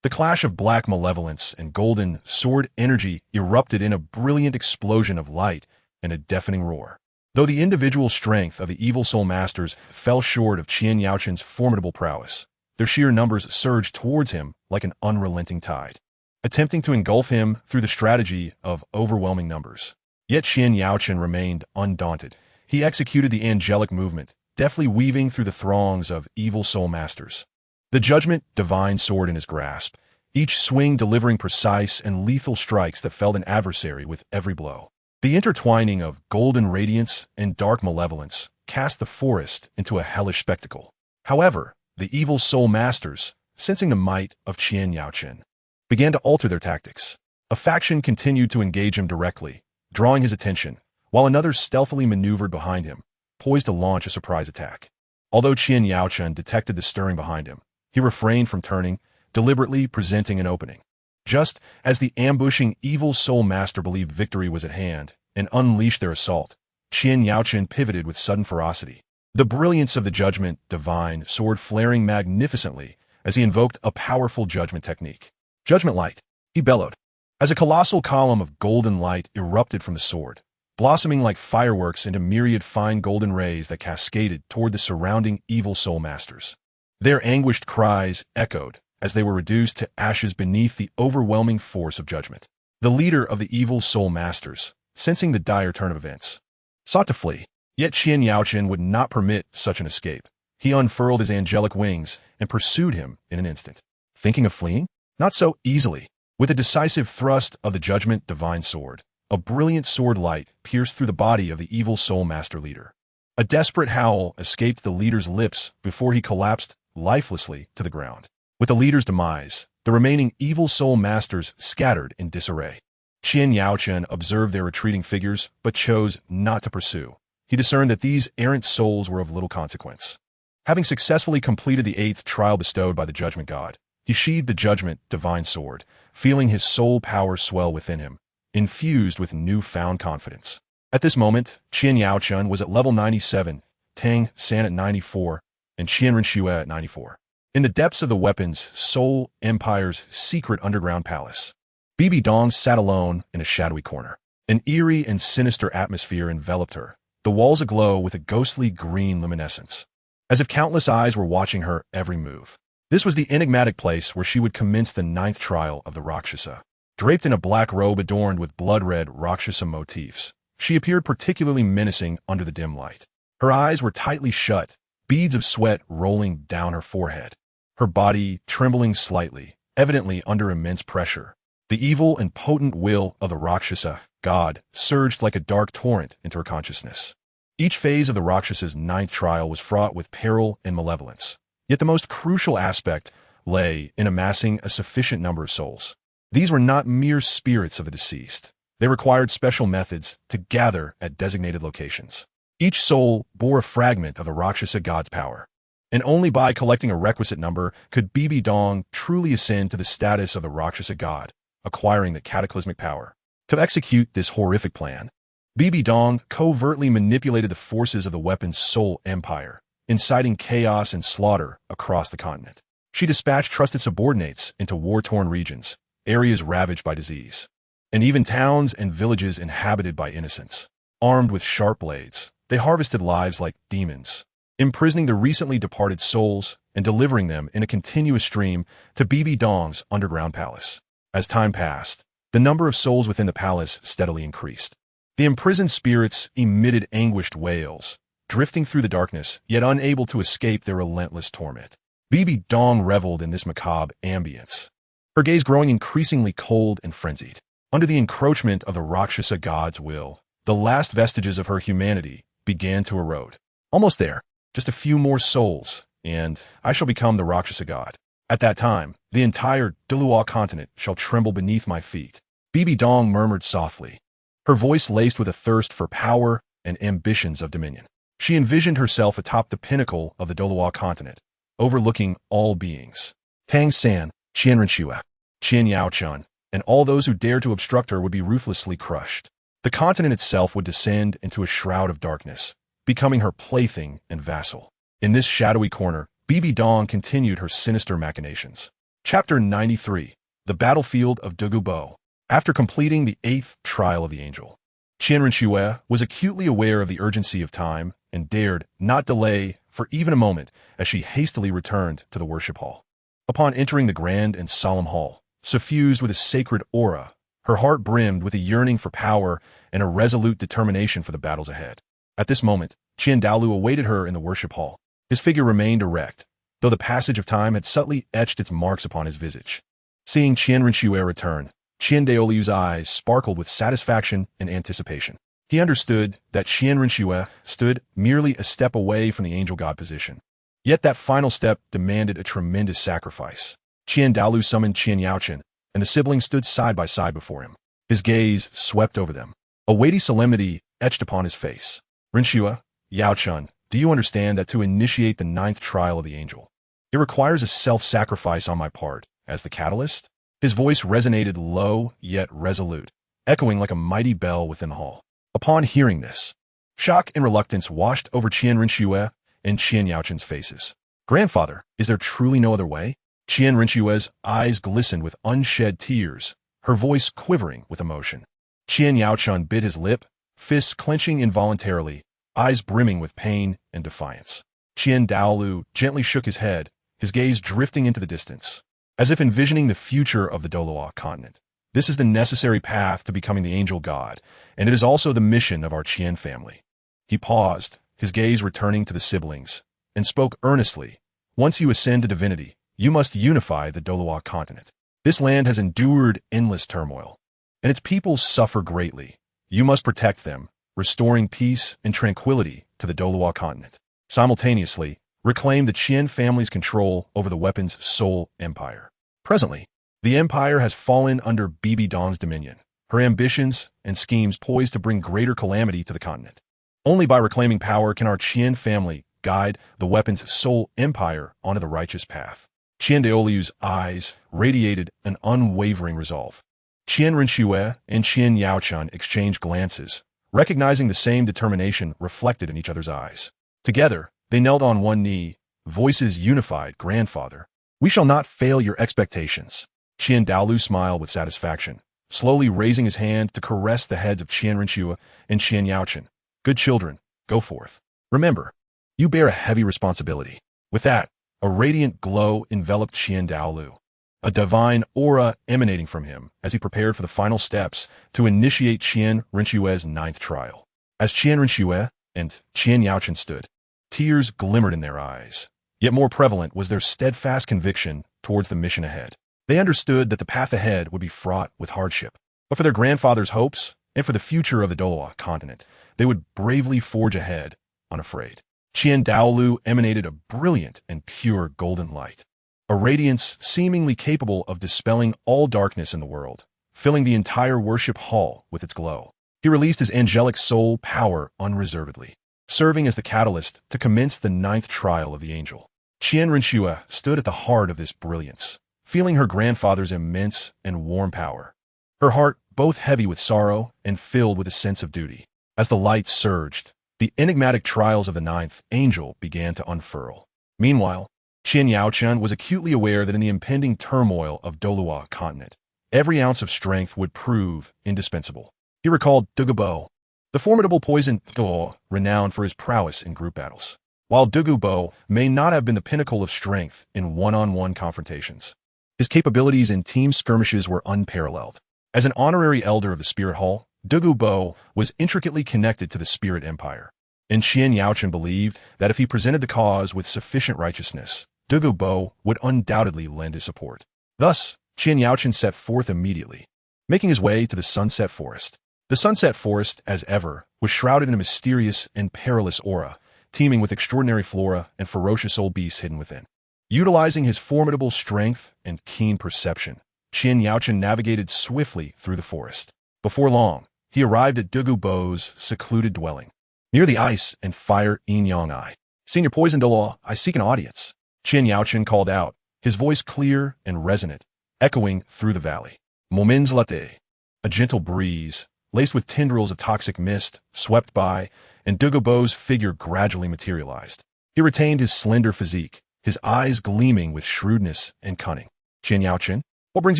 The clash of black malevolence and golden sword energy erupted in a brilliant explosion of light and a deafening roar. Though the individual strength of the evil soul masters fell short of Qian Yaochen's formidable prowess, their sheer numbers surged towards him like an unrelenting tide, attempting to engulf him through the strategy of overwhelming numbers. Yet Qian Yaochen remained undaunted. He executed the angelic movement, deftly weaving through the throngs of evil soul masters. The judgment divine sword in his grasp, each swing delivering precise and lethal strikes that felled an adversary with every blow. The intertwining of golden radiance and dark malevolence cast the forest into a hellish spectacle. However, the evil soul masters, sensing the might of Qian Yaochen, began to alter their tactics. A faction continued to engage him directly, drawing his attention, while another stealthily maneuvered behind him, poised to launch a surprise attack. Although Qian Yaochen detected the stirring behind him, he refrained from turning, deliberately presenting an opening. Just as the ambushing evil soul master believed victory was at hand and unleashed their assault, Qian Yaochen pivoted with sudden ferocity. The brilliance of the judgment divine sword flaring magnificently as he invoked a powerful judgment technique. "Judgment light," he bellowed, as a colossal column of golden light erupted from the sword, blossoming like fireworks into myriad fine golden rays that cascaded toward the surrounding evil soul masters. Their anguished cries echoed as they were reduced to ashes beneath the overwhelming force of judgment. The leader of the evil soul masters, sensing the dire turn of events, sought to flee. Yet Qian Yaochen would not permit such an escape. He unfurled his angelic wings and pursued him in an instant. Thinking of fleeing? Not so easily. With a decisive thrust of the judgment divine sword, a brilliant sword light pierced through the body of the evil soul master leader. A desperate howl escaped the leader's lips before he collapsed lifelessly to the ground. With the leader's demise, the remaining evil soul masters scattered in disarray. Qian Yaochen observed their retreating figures, but chose not to pursue. He discerned that these errant souls were of little consequence. Having successfully completed the 8th trial bestowed by the Judgment God, he sheathed the Judgment Divine Sword, feeling his soul power swell within him, infused with newfound confidence. At this moment, Qian Yaochen was at level 97, Tang San at 94, and Qian Renxue at 94. In the depths of the weapon's Soul Empire's secret underground palace, Bibi Dong sat alone in a shadowy corner. An eerie and sinister atmosphere enveloped her, the walls aglow with a ghostly green luminescence, as if countless eyes were watching her every move. This was the enigmatic place where she would commence the 9th trial of the Rakshasa. Draped in a black robe adorned with blood-red Rakshasa motifs, she appeared particularly menacing under the dim light. Her eyes were tightly shut, beads of sweat rolling down her forehead, her body trembling slightly, evidently under immense pressure. The evil and potent will of the Rakshasa god surged like a dark torrent into her consciousness. Each phase of the Rakshasa's 9th trial was fraught with peril and malevolence, yet the most crucial aspect lay in amassing a sufficient number of souls. These were not mere spirits of the deceased. They required special methods to gather at designated locations. Each soul bore a fragment of the Rakshasa god's power, and only by collecting a requisite number could Bibi Dong truly ascend to the status of the Rakshasa god, acquiring the cataclysmic power. To execute this horrific plan, Bibi Dong covertly manipulated the forces of the weapon's Soul Empire, inciting chaos and slaughter across the continent. She dispatched trusted subordinates into war-torn regions, areas ravaged by disease, and even towns and villages inhabited by innocents. Armed with sharp blades, they harvested lives like demons, imprisoning the recently departed souls and delivering them in a continuous stream to Bibi Dong's underground palace. As time passed, the number of souls within the palace steadily increased. The imprisoned spirits emitted anguished wails, drifting through the darkness, yet unable to escape their relentless torment. Bibi Dong reveled in this macabre ambience, her gaze growing increasingly cold and frenzied. Under the encroachment of the Rakshasa god's will, the last vestiges of her humanity began to erode. Almost there, just a few more souls, and I shall become the Rakshasa god. At that time, the entire Douluo Continent shall tremble beneath my feet. Bibi Dong murmured softly, her voice laced with a thirst for power and ambitions of dominion. She envisioned herself atop the pinnacle of the Douluo Continent, overlooking all beings. Tang San, Qian Renxue, Qian Yaochen, and all those who dared to obstruct her would be ruthlessly crushed. The continent itself would descend into a shroud of darkness, becoming her plaything and vassal. In this shadowy corner, Bibi Dong continued her sinister machinations. Chapter 93, The Battlefield of Douluo. After completing the 8th trial of the angel, Qian Renxue was acutely aware of the urgency of time and dared not delay for even a moment as she hastily returned to the worship hall. Upon entering the grand and solemn hall, suffused with a sacred aura, her heart brimmed with a yearning for power and a resolute determination for the battles ahead. At this moment, Qian Daolu awaited her in the worship hall. His figure remained erect, though the passage of time had subtly etched its marks upon his visage. Seeing Qian Renxue return, Qian Daolu's eyes sparkled with satisfaction and anticipation. He understood that Qian Renxue stood merely a step away from the angel god position. Yet that final step demanded a tremendous sacrifice. Qian Daolu summoned Qian Yaochen, and the siblings stood side by side before him. His gaze swept over them, a weighty solemnity etched upon his face. Renxue, Yaochen, do you understand that to initiate the 9th trial of the angel, it requires a self-sacrifice on my part as the catalyst? His voice resonated low yet resolute, echoing like a mighty bell within the hall. Upon hearing this, shock and reluctance washed over Qian Renxue and Qian Yaochen's faces. Grandfather, is there truly no other way? Qian Renxue's eyes glistened with unshed tears, her voice quivering with emotion. Qian Yaochen bit his lip, fists clenching involuntarily, eyes brimming with pain and defiance. Qian Daolu gently shook his head, his gaze drifting into the distance, as if envisioning the future of the Douluo Continent. This is the necessary path to becoming the angel god, and it is also the mission of our Qian family. He paused, his gaze returning to the siblings, and spoke earnestly. Once you ascend to divinity, you must unify the Douluo Continent. This land has endured endless turmoil, and its people suffer greatly. You must protect them, restoring peace and tranquility to the Douluo Continent. Simultaneously, reclaim the Qian family's control over the weapon's Soul Empire. Presently, the empire has fallen under Bibi Dong's dominion, her ambitions and schemes poised to bring greater calamity to the continent. Only by reclaiming power can our Qian family guide the weapon's Soul Empire onto the righteous path. Qian Daoliu's eyes radiated an unwavering resolve. Qian Rinxue and Qian Yaochen exchanged glances, recognizing the same determination reflected in each other's eyes. Together, they knelt on one knee, voices unified. Grandfather, we shall not fail your expectations. Qian Daolu smiled with satisfaction, slowly raising his hand to caress the heads of Qian Rinxue and Qian Yaochen. Good children, go forth. Remember, you bear a heavy responsibility. With that, a radiant glow enveloped Qian Daolu, a divine aura emanating from him as he prepared for the final steps to initiate Qian Rinxue's 9th trial. As Qian Rinxue and Qian Yaochen stood, tears glimmered in their eyes. Yet more prevalent was their steadfast conviction towards the mission ahead. They understood that the path ahead would be fraught with hardship, but for their grandfather's hopes and for the future of the Douluo Continent, they would bravely forge ahead, unafraid. Qian Daolu emanated a brilliant and pure golden light, a radiance seemingly capable of dispelling all darkness in the world, filling the entire worship hall with its glow. He released his angelic soul power unreservedly, serving as the catalyst to commence the 9th trial of the angel. Qian Rinxue stood at the heart of this brilliance, feeling her grandfather's immense and warm power, her heart both heavy with sorrow and filled with a sense of duty. As the light surged, the enigmatic trials of the 9th angel began to unfurl. Meanwhile, Qian Yaochen was acutely aware that in the impending turmoil of Douluo Continent, every ounce of strength would prove indispensable. He recalled Douluo, the formidable poison Douluo, renowned for his prowess in group battles. While Douluo may not have been the pinnacle of strength in one-on-one confrontations, his capabilities in team skirmishes were unparalleled. As an honorary elder of the Spirit Hall, Douluo was intricately connected to the Spirit Empire, and Qian Yaochen believed that if he presented the cause with sufficient righteousness, Douluo would undoubtedly lend his support. Thus, Qian Yaochen set forth immediately, making his way to the Sunset Forest. The Sunset Forest, as ever, was shrouded in a mysterious and perilous aura, teeming with extraordinary flora and ferocious old beasts hidden within. Utilizing his formidable strength and keen perception, Qian Yaochen navigated swiftly through the forest. Before long, he arrived at Douluo's secluded dwelling, near the ice and fire yin-yang eye. Senior Poison Douluo, I seek an audience. Qian Yaochen called out, his voice clear and resonant, echoing through the valley. Moments latte. A gentle breeze, laced with tendrils of toxic mist, swept by, and Douluo's figure gradually materialized. He retained his slender physique, his eyes gleaming with shrewdness and cunning. Qian Yaochen, what brings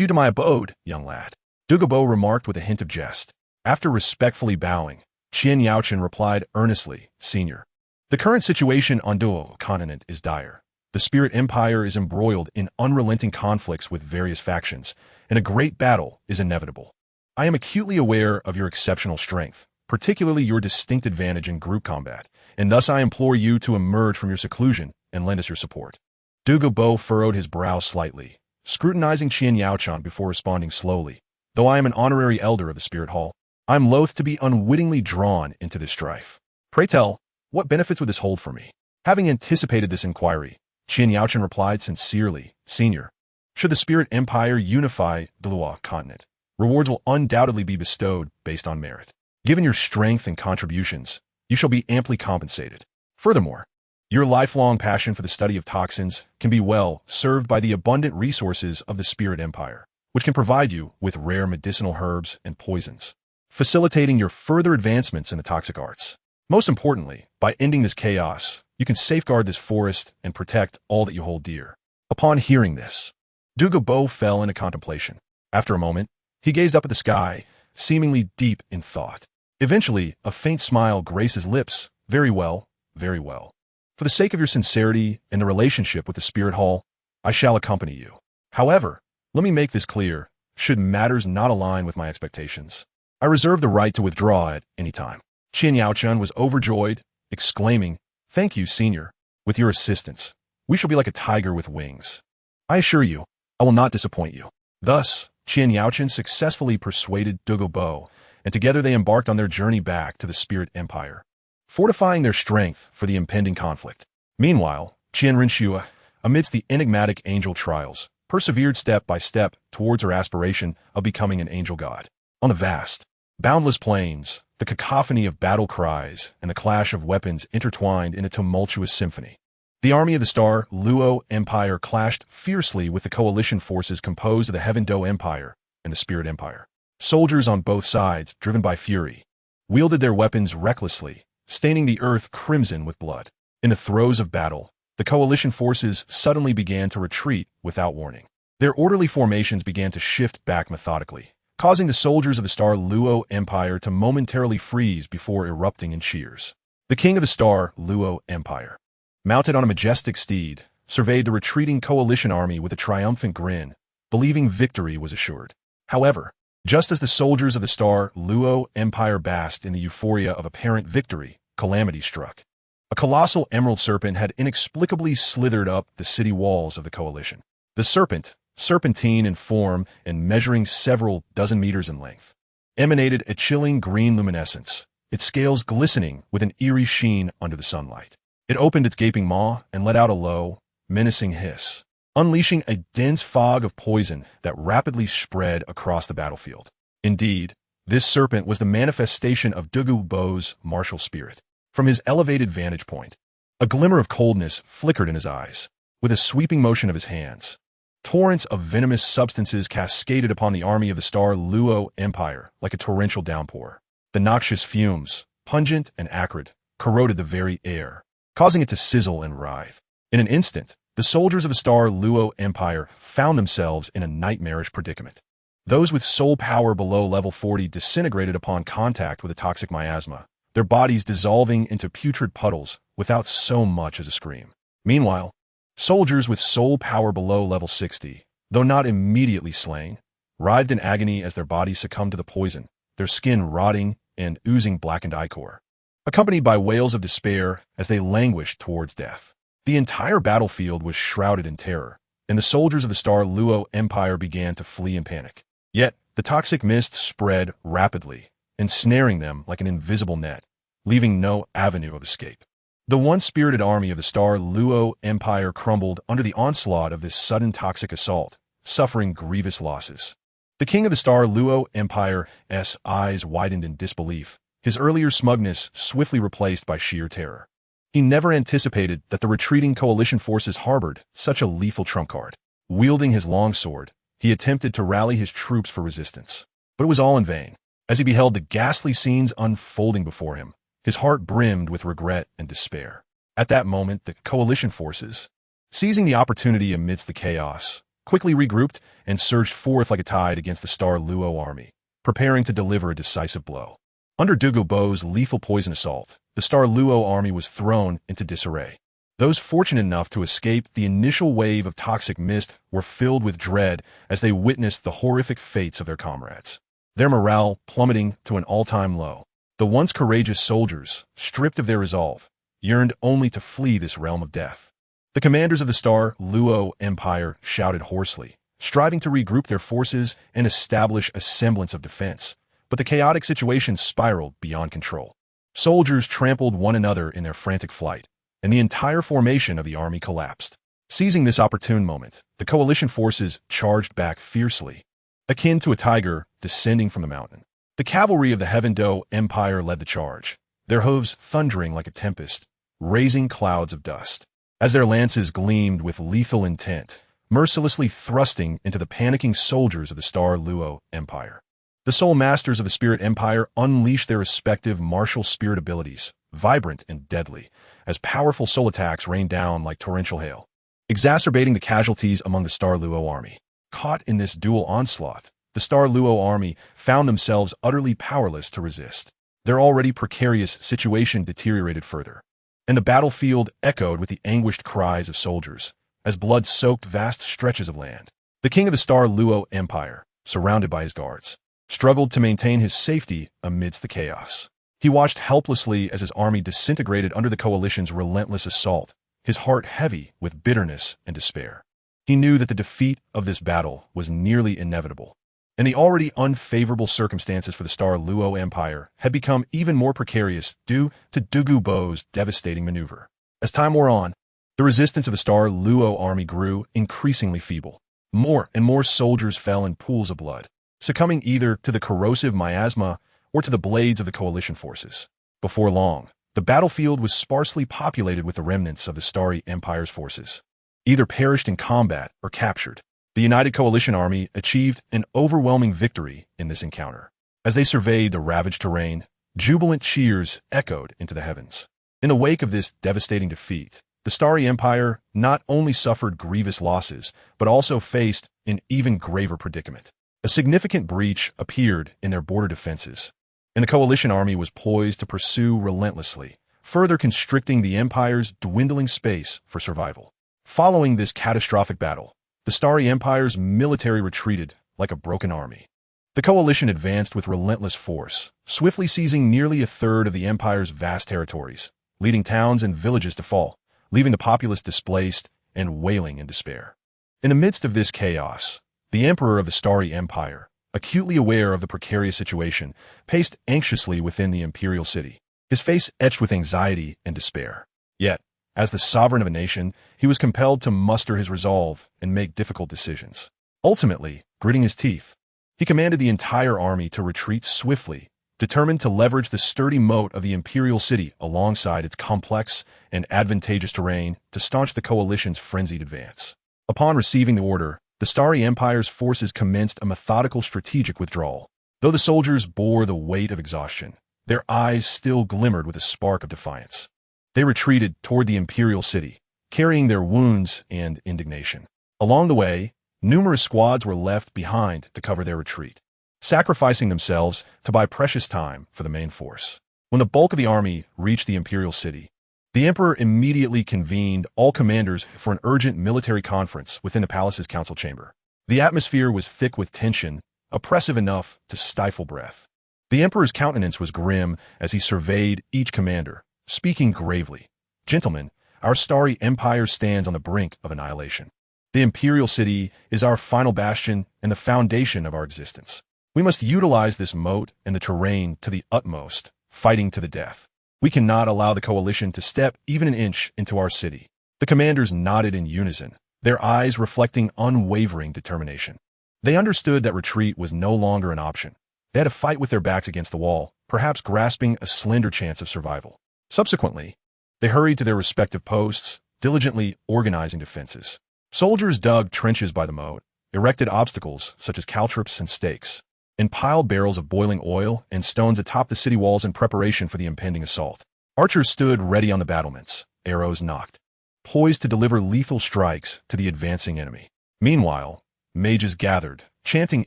you to my abode, young lad? Douluo remarked with a hint of jest. After respectfully bowing, Qian Yaochen replied earnestly, Senior, the current situation on Douluo Continent is dire. The Spirit Empire is embroiled in unrelenting conflicts with various factions, and a great battle is inevitable. I am acutely aware of your exceptional strength, particularly your distinct advantage in group combat, and thus I implore you to emerge from your seclusion and lend us your support. Douluo furrowed his brow slightly, scrutinizing Qian Yaochen before responding slowly. Though I am an honorary elder of the Spirit Hall, I am loath to be unwittingly drawn into this strife. Pray tell, what benefits would this hold for me? Having anticipated this inquiry, Qian Yaochen replied sincerely, Senior, should the Spirit Empire unify the Douluo Continent, rewards will undoubtedly be bestowed based on merit. Given your strength and contributions, you shall be amply compensated. Furthermore, your lifelong passion for the study of toxins can be well served by the abundant resources of the Spirit Empire, which can provide you with rare medicinal herbs and poisons, facilitating your further advancements in the toxic arts. Most importantly, by ending this chaos, you can safeguard this forest and protect all that you hold dear. Upon hearing this, Douluo fell into contemplation. After a moment, he gazed up at the sky, seemingly deep in thought. Eventually, a faint smile graced his lips. Very well, very well. For the sake of your sincerity and the relationship with the Spirit Hall, I shall accompany you. However, let me make this clear, should matters not align with my expectations, I reserve the right to withdraw at any time. Qian Yaochen was overjoyed, exclaiming, Thank you, Senior. With your assistance, we shall be like a tiger with wings. I assure you, I will not disappoint you. Thus, Qian Yaochen successfully persuaded Douluo and together they embarked on their journey back to the Spirit Empire, fortifying their strength for the impending conflict. Meanwhile, Qian Rinxue, amidst the enigmatic angel trials, persevered step by step towards her aspiration of becoming an angel god. On the vast, boundless plains, the cacophony of battle cries and the clash of weapons intertwined in a tumultuous symphony. The army of the Star Luo Empire clashed fiercely with the coalition forces composed of the Heaven Do Empire and the Spirit Empire. Soldiers on both sides, driven by fury, wielded their weapons recklessly, staining the earth crimson with blood. In the throes of battle, the coalition forces suddenly began to retreat without warning. Their orderly formations began to shift back methodically, causing the soldiers of the Star Luo Empire to momentarily freeze before erupting in cheers. The king of the Star Luo Empire, mounted on a majestic steed, surveyed the retreating coalition army with a triumphant grin, believing victory was assured. However, just as the soldiers of the Star Luo Empire basked in the euphoria of apparent victory, calamity struck. A colossal emerald serpent had inexplicably slithered up the city walls of the coalition. The serpent, serpentine in form and measuring several dozen meters in length, emanated a chilling green luminescence, its scales glistening with an eerie sheen under the sunlight. It opened its gaping maw and let out a low, menacing hiss, unleashing a dense fog of poison that rapidly spread across the battlefield. Indeed, this serpent was the manifestation of Douluo Bo's martial spirit. From his elevated vantage point, a glimmer of coldness flickered in his eyes. With a sweeping motion of his hands, torrents of venomous substances cascaded upon the army of the Star Luo Empire like a torrential downpour. The noxious fumes, pungent and acrid, corroded the very air, causing it to sizzle and writhe. In an instant, the soldiers of the Star Luo Empire found themselves in a nightmarish predicament. Those with soul power below level 40 disintegrated upon contact with a toxic miasma, their bodies dissolving into putrid puddles without so much as a scream. Meanwhile, soldiers with soul power below level 60, though not immediately slain, writhed in agony as their bodies succumbed to the poison, their skin rotting and oozing blackened ichor, accompanied by wails of despair as they languished towards death. The entire battlefield was shrouded in terror, and the soldiers of the Star Luo Empire began to flee in panic. Yet, the toxic mist spread rapidly, ensnaring them like an invisible net, leaving no avenue of escape. The once-spirited army of the Star Luo Empire crumbled under the onslaught of this sudden toxic assault, suffering grievous losses. The king of the Star Luo Empire's eyes widened in disbelief, his earlier smugness swiftly replaced by sheer terror. He never anticipated that the retreating coalition forces harbored such a lethal trump card. Wielding his longsword, he attempted to rally his troops for resistance, but it was all in vain. As he beheld the ghastly scenes unfolding before him, his heart brimmed with regret and despair. At that moment, the coalition forces, seizing the opportunity amidst the chaos, quickly regrouped and surged forth like a tide against the Star Luo army, preparing to deliver a decisive blow. Under Douluo Bo's lethal poison assault, the Star Luo army was thrown into disarray. Those fortunate enough to escape the initial wave of toxic mist were filled with dread as they witnessed the horrific fates of their comrades, their morale plummeting to an all-time low. The once courageous soldiers, stripped of their resolve, yearned only to flee this realm of death. The commanders of the Star Luo Empire shouted hoarsely, striving to regroup their forces and establish a semblance of defense, but the chaotic situation spiraled beyond control. Soldiers trampled one another in their frantic flight, and the entire formation of the army collapsed. Seizing this opportune moment, the coalition forces charged back fiercely, akin to a tiger descending from the mountain. The cavalry of the Heaven Do Empire led the charge, their hooves thundering like a tempest, raising clouds of dust. As their lances gleamed with lethal intent, mercilessly thrusting into the panicking soldiers of the Star Luo Empire. The soul masters of the Spirit Empire unleashed their respective martial spirit abilities, vibrant and deadly, as powerful soul attacks rained down like torrential hail, exacerbating the casualties among the Star Luo army. Caught in this dual onslaught, the Star Luo army found themselves utterly powerless to resist. Their already precarious situation deteriorated further, and the battlefield echoed with the anguished cries of soldiers as blood soaked vast stretches of land. The king of the Star Luo Empire, surrounded by his guards, struggled to maintain his safety amidst the chaos. He watched helplessly as his army disintegrated under the coalition's relentless assault, his heart heavy with bitterness and despair. He knew that the defeat of this battle was nearly inevitable, and the already unfavorable circumstances for the Star Luo Empire had become even more precarious due to Douluo Bo's devastating maneuver. As time wore on, the resistance of the Star Luo army grew increasingly feeble. More and more soldiers fell in pools of blood, succumbing either to the corrosive miasma or to the blades of the coalition forces. Before long, the battlefield was sparsely populated with the remnants of the Starry Empire's forces, either perished in combat or captured. The United Coalition Army achieved an overwhelming victory in this encounter. As they surveyed the ravaged terrain, jubilant cheers echoed into the heavens. In the wake of this devastating defeat, the Starry Empire not only suffered grievous losses, but also faced an even graver predicament. A significant breach appeared in their border defenses, and the coalition army was poised to pursue relentlessly, further constricting the Empire's dwindling space for survival. Following this catastrophic battle, the Starry Empire's military retreated like a broken army. The coalition advanced with relentless force, swiftly seizing nearly a third of the Empire's vast territories, leading towns and villages to fall, leaving the populace displaced and wailing in despair. In the midst of this chaos, the Emperor of the Starry Empire, acutely aware of the precarious situation, paced anxiously within the imperial city, his face etched with anxiety and despair. Yet, as the sovereign of a nation, he was compelled to muster his resolve and make difficult decisions. Ultimately, gritting his teeth, he commanded the entire army to retreat swiftly, determined to leverage the sturdy moat of the imperial city alongside its complex and advantageous terrain to staunch the coalition's frenzied advance. Upon receiving the order, the Starry Empire's forces commenced a methodical strategic withdrawal. Though the soldiers bore the weight of exhaustion, their eyes still glimmered with a spark of defiance. They retreated toward the imperial city, carrying their wounds and indignation. Along the way, numerous squads were left behind to cover their retreat, sacrificing themselves to buy precious time for the main force. When the bulk of the army reached the imperial city, the emperor immediately convened all commanders for an urgent military conference within the palace's council chamber. The atmosphere was thick with tension, oppressive enough to stifle breath. The emperor's countenance was grim as he surveyed each commander, speaking gravely. "Gentlemen, our Starry Empire stands on the brink of annihilation. The imperial city is our final bastion and the foundation of our existence. We must utilize this moat and the terrain to the utmost, fighting to the death. We cannot allow the coalition to step even an inch into our city." The commanders nodded in unison, their eyes reflecting unwavering determination. They understood that retreat was no longer an option. They had to fight with their backs against the wall, perhaps grasping a slender chance of survival. Subsequently, they hurried to their respective posts, diligently organizing defenses. Soldiers dug trenches by the moat, erected obstacles such as caltrops and stakes, and piled barrels of boiling oil and stones atop the city walls in preparation for the impending assault. Archers stood ready on the battlements, arrows nocked, poised to deliver lethal strikes to the advancing enemy. Meanwhile, mages gathered, chanting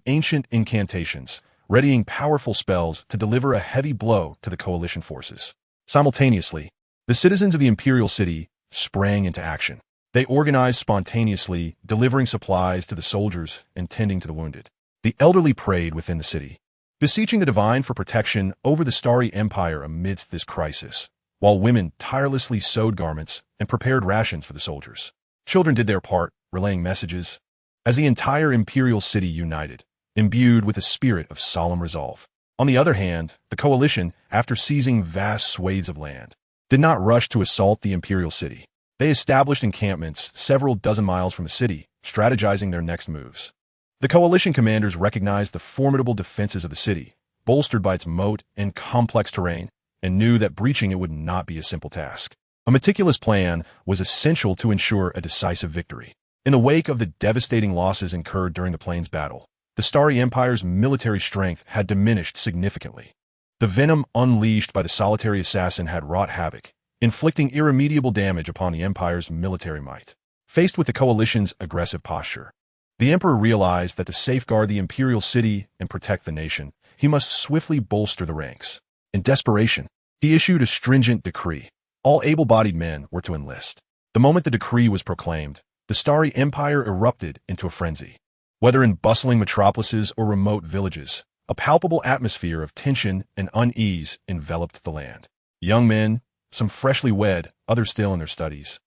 ancient incantations, readying powerful spells to deliver a heavy blow to the coalition forces. Simultaneously, the citizens of the imperial city sprang into action. They organized spontaneously, delivering supplies to the soldiers and tending to the wounded. The elderly prayed within the city, beseeching the divine for protection over the Starry Empire amidst this crisis, while women tirelessly sewed garments and prepared rations for the soldiers. Children did their part, relaying messages, as the entire imperial city united, imbued with a spirit of solemn resolve. On the other hand, the coalition, after seizing vast swathes of land, did not rush to assault the imperial city. They established encampments several dozen miles from the city, strategizing their next moves. The coalition commanders recognized the formidable defenses of the city, bolstered by its moat and complex terrain, and knew that breaching it would not be a simple task. A meticulous plan was essential to ensure a decisive victory. In the wake of the devastating losses incurred during the Plains battle, the Starry Empire's military strength had diminished significantly. The venom unleashed by the solitary assassin had wrought havoc, inflicting irremediable damage upon the Empire's military might. Faced with the coalition's aggressive posture, the Emperor realized that to safeguard the imperial city and protect the nation, he must swiftly bolster the ranks. In desperation, he issued a stringent decree. All able-bodied men were to enlist. The moment the decree was proclaimed, the Starry Empire erupted into a frenzy. Whether in bustling metropolises or remote villages, a palpable atmosphere of tension and unease enveloped the land. Young men, some freshly wed, others still in their studies,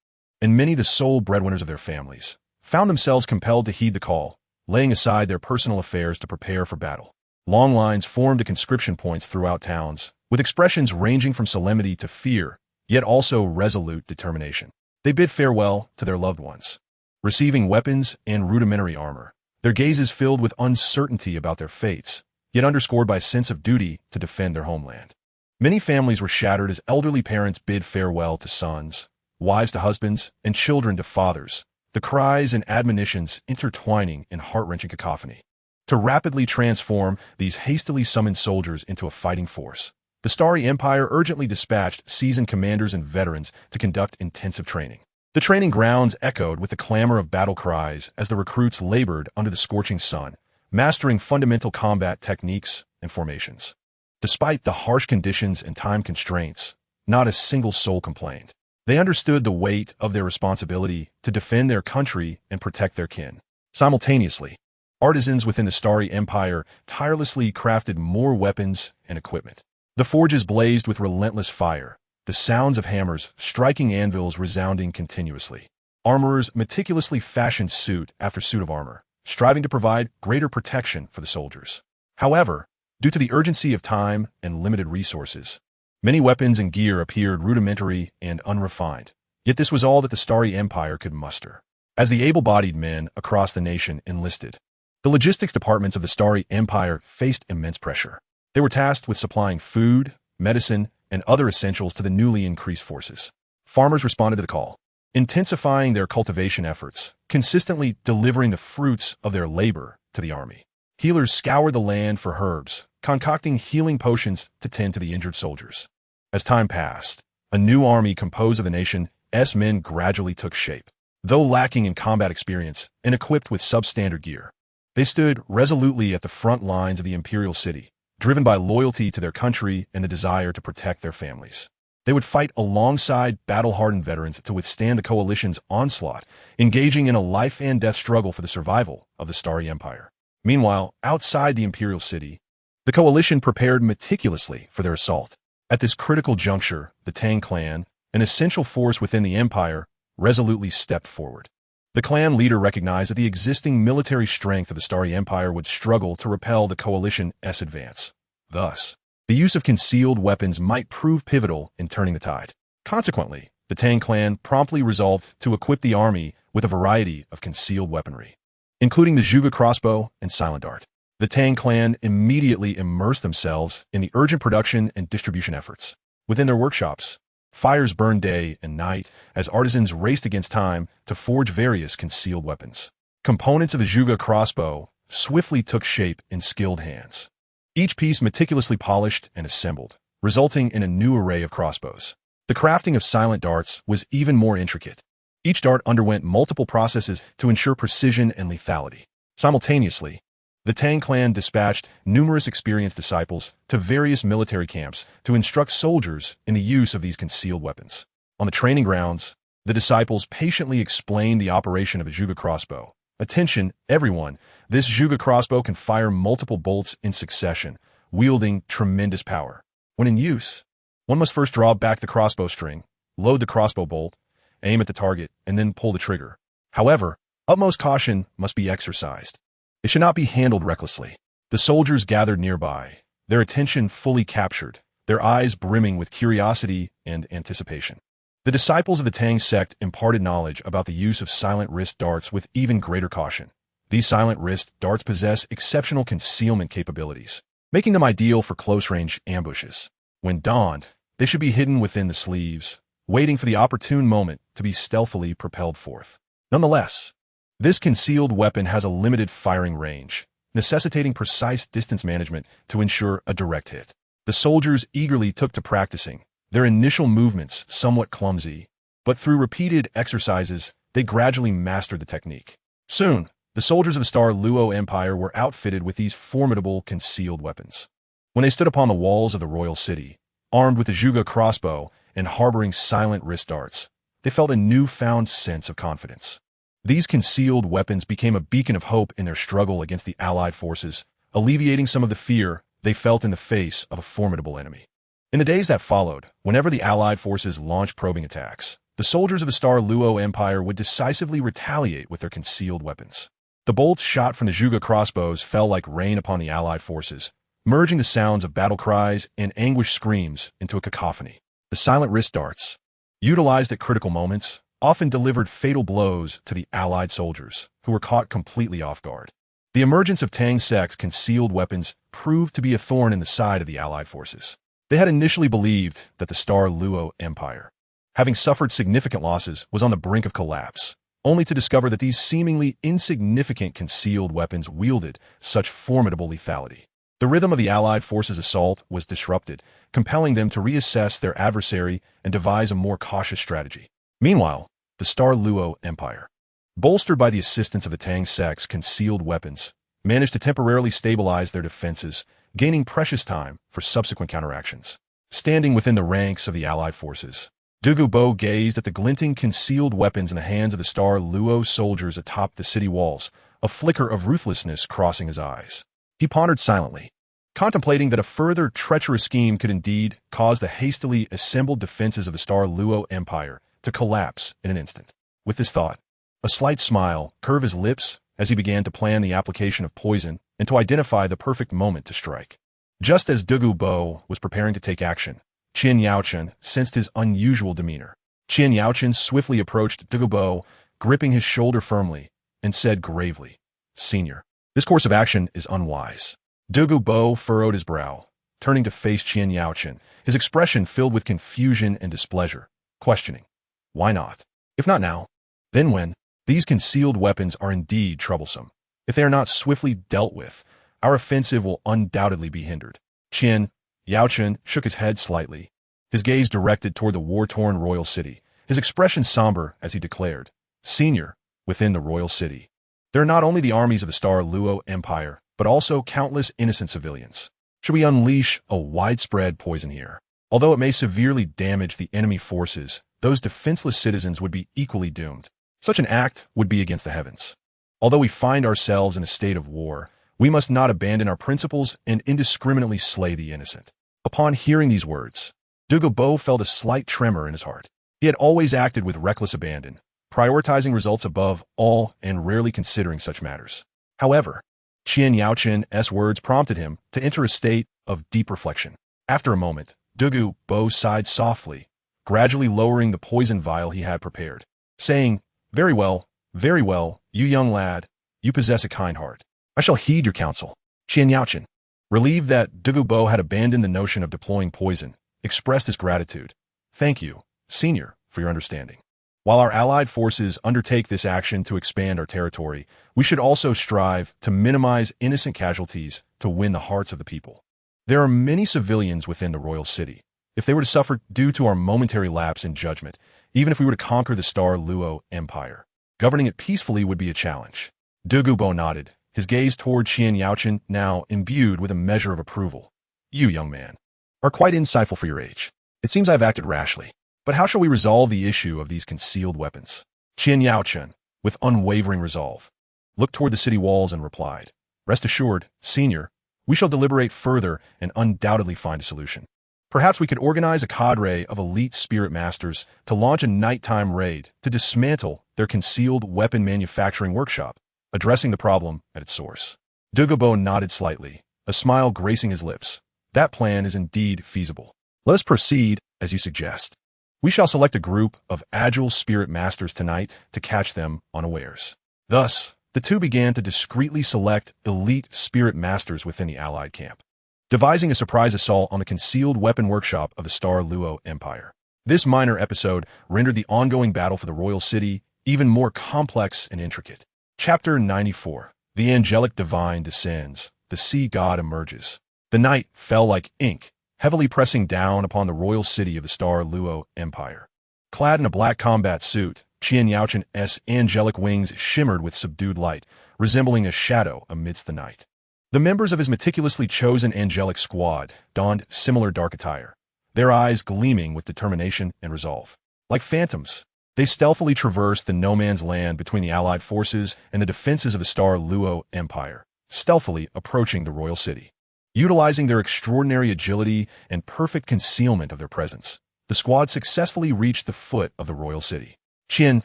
and many the sole breadwinners of their families, found themselves compelled to heed the call, laying aside their personal affairs to prepare for battle. Long lines formed at conscription points throughout towns, with expressions ranging from solemnity to fear, yet also resolute determination. They bid farewell to their loved ones, receiving weapons and rudimentary armor, their gazes filled with uncertainty about their fates, yet underscored by a sense of duty to defend their homeland. Many families were shattered as elderly parents bid farewell to sons, wives to husbands, and children to fathers, the cries and admonitions intertwining in heart-wrenching cacophony. To rapidly transform these hastily summoned soldiers into a fighting force, the Starry Empire urgently dispatched seasoned commanders and veterans to conduct intensive training. The training grounds echoed with the clamor of battle cries as the recruits labored under the scorching sun, mastering fundamental combat techniques and formations. Despite the harsh conditions and time constraints, not a single soul complained. They understood the weight of their responsibility to defend their country and protect their kin. Simultaneously, artisans within the Starry Empire tirelessly crafted more weapons and equipment. The forges blazed with relentless fire, the sounds of hammers striking anvils resounding continuously. Armorers meticulously fashioned suit after suit of armor, striving to provide greater protection for the soldiers. However, due to the urgency of time and limited resources, many weapons and gear appeared rudimentary and unrefined. Yet this was all that the Starry Empire could muster. As the able-bodied men across the nation enlisted, the logistics departments of the Starry Empire faced immense pressure. They were tasked with supplying food, medicine, and other essentials to the newly increased forces. Farmers responded to the call, intensifying their cultivation efforts, consistently delivering the fruits of their labor to the army. Healers scoured the land for herbs, concocting healing potions to tend to the injured soldiers. As time passed, a new army composed of the nation's men gradually took shape. Though lacking in combat experience and equipped with substandard gear, they stood resolutely at the front lines of the imperial city, driven by loyalty to their country and the desire to protect their families. They would fight alongside battle-hardened veterans to withstand the coalition's onslaught, engaging in a life-and-death struggle for the survival of the Starry Empire. Meanwhile, outside the imperial city, the coalition prepared meticulously for their assault. At this critical juncture, the Tang clan, an essential force within the empire, resolutely stepped forward. The clan leader recognized that the existing military strength of the Starry Empire would struggle to repel the coalition's advance. Thus, the use of concealed weapons might prove pivotal in turning the tide. Consequently, the Tang clan promptly resolved to equip the army with a variety of concealed weaponry, including the Zhuge crossbow and silent dart. The Tang clan immediately immersed themselves in the urgent production and distribution efforts. Within their workshops, fires burned day and night as artisans raced against time to forge various concealed weapons. Components of the Zhuge crossbow swiftly took shape in skilled hands, each piece meticulously polished and assembled, resulting in a new array of crossbows. The crafting of silent darts was even more intricate. Each dart underwent multiple processes to ensure precision and lethality. Simultaneously, the Tang clan dispatched numerous experienced disciples to various military camps to instruct soldiers in the use of these concealed weapons. On the training grounds, the disciples patiently explained the operation of a Zhuge crossbow. Attention, everyone, this Zhuge crossbow can fire multiple bolts in succession, wielding tremendous power. When in use, one must first draw back the crossbow string, load the crossbow bolt, aim at the target, and then pull the trigger. However, utmost caution must be exercised. It should not be handled recklessly. The soldiers gathered nearby, their attention fully captured, their eyes brimming with curiosity and anticipation. The disciples of the Tang sect imparted knowledge about the use of silent wrist darts with even greater caution. These silent wrist darts possess exceptional concealment capabilities, making them ideal for close-range ambushes. When donned, they should be hidden within the sleeves, waiting for the opportune moment to be stealthily propelled forth. Nonetheless, this concealed weapon has a limited firing range, necessitating precise distance management to ensure a direct hit. The soldiers eagerly took to practicing, their initial movements somewhat clumsy, but through repeated exercises, they gradually mastered the technique. Soon, the soldiers of the Douluo Empire were outfitted with these formidable concealed weapons. When they stood upon the walls of the royal city, armed with the Zhuge crossbow and harboring silent wrist darts, they felt a newfound sense of confidence. These concealed weapons became a beacon of hope in their struggle against the Allied forces, alleviating some of the fear they felt in the face of a formidable enemy. In the days that followed, whenever the Allied forces launched probing attacks, the soldiers of the Douluo Empire would decisively retaliate with their concealed weapons. The bolts shot from the Zhuge crossbows fell like rain upon the Allied forces, merging the sounds of battle cries and anguished screams into a cacophony. The silent wrist darts, utilized at critical moments, often delivered fatal blows to the Allied soldiers, who were caught completely off guard. The emergence of Tang sect's concealed weapons proved to be a thorn in the side of the Allied forces. They had initially believed that the Star Luo Empire, having suffered significant losses, was on the brink of collapse, only to discover that these seemingly insignificant concealed weapons wielded such formidable lethality. The rhythm of the Allied forces' assault was disrupted, compelling them to reassess their adversary and devise a more cautious strategy. Meanwhile, the Star Luo Empire, bolstered by the assistance of the Tang sect's concealed weapons, managed to temporarily stabilize their defenses, gaining precious time for subsequent counteractions. Standing within the ranks of the Allied forces, Douluo Bo gazed at the glinting concealed weapons in the hands of the Star Luo soldiers atop the city walls, a flicker of ruthlessness crossing his eyes. He pondered silently, contemplating that a further treacherous scheme could indeed cause the hastily assembled defenses of the Star Luo Empire to collapse in an instant. With this thought, a slight smile curved his lips as he began to plan the application of poison and to identify the perfect moment to strike. Just as Douluo Bo was preparing to take action, Qin Yaochen sensed his unusual demeanor. Qin Yaochen swiftly approached Douluo Bo, gripping his shoulder firmly, and said gravely, "Senior, this course of action is unwise." Douluo Bo furrowed his brow, turning to face Qin Yaochen, his expression filled with confusion and displeasure, questioning, "Why not? If not now, then when? These concealed weapons are indeed troublesome. If they are not swiftly dealt with, our offensive will undoubtedly be hindered." Qin Yaochen shook his head slightly, his gaze directed toward the war-torn royal city, his expression somber as he declared, "Senior, within the royal city, there are not only the armies of the Star Luo Empire, but also countless innocent civilians. Should we unleash a widespread poison here? Although it may severely damage the enemy forces, those defenseless citizens would be equally doomed. Such an act would be against the heavens. Although we find ourselves in a state of war, we must not abandon our principles and indiscriminately slay the innocent." Upon hearing these words, Douluo Bo felt a slight tremor in his heart. He had always acted with reckless abandon, prioritizing results above all and rarely considering such matters. However, Qin Yaochen's words prompted him to enter a state of deep reflection. After a moment, Douluo Bo sighed softly, gradually lowering the poison vial he had prepared, saying, very well, you young lad, you possess a kind heart. I shall heed your counsel." Qin Yaochen, relieved that Douluo Bo had abandoned the notion of deploying poison, expressed his gratitude. "Thank you, Senior, for your understanding. While our allied forces undertake this action to expand our territory, we should also strive to minimize innocent casualties to win the hearts of the people. There are many civilians within the royal city. If they were to suffer due to our momentary lapse in judgment, even if we were to conquer the Star Luo Empire, governing it peacefully would be a challenge." Douluo Bo nodded, his gaze toward Qin Yaochen now imbued with a measure of approval. "You, young man, are quite insightful for your age. It seems I've acted rashly. But how shall we resolve the issue of these concealed weapons?" Qin Yaochen, with unwavering resolve, looked toward the city walls and replied, "Rest assured, Senior, we shall deliberate further and undoubtedly find a solution. Perhaps we could organize a cadre of elite spirit masters to launch a nighttime raid to dismantle their concealed weapon manufacturing workshop, addressing the problem at its source." Douluo Bo nodded slightly, a smile gracing his lips. "That plan is indeed feasible. Let us proceed as you suggest. We shall select a group of agile spirit masters tonight to catch them unawares." Thus, the two began to discreetly select elite spirit masters within the Allied camp, devising a surprise assault on the concealed weapon workshop of the Star Luo Empire. This minor episode rendered the ongoing battle for the royal city even more complex and intricate. Chapter 94. The angelic divine descends. The sea god emerges. The night fell like ink, heavily pressing down upon the royal city of the Star Luo Empire. Clad in a black combat suit, Qin Yaochen's angelic wings shimmered with subdued light, resembling a shadow amidst the night. The members of his meticulously chosen angelic squad donned similar dark attire, their eyes gleaming with determination and resolve. Like phantoms, they stealthily traversed the no-man's land between the Allied forces and the defenses of the Star Luo Empire, stealthily approaching the royal city. Utilizing their extraordinary agility and perfect concealment of their presence, the squad successfully reached the foot of the royal city. Qin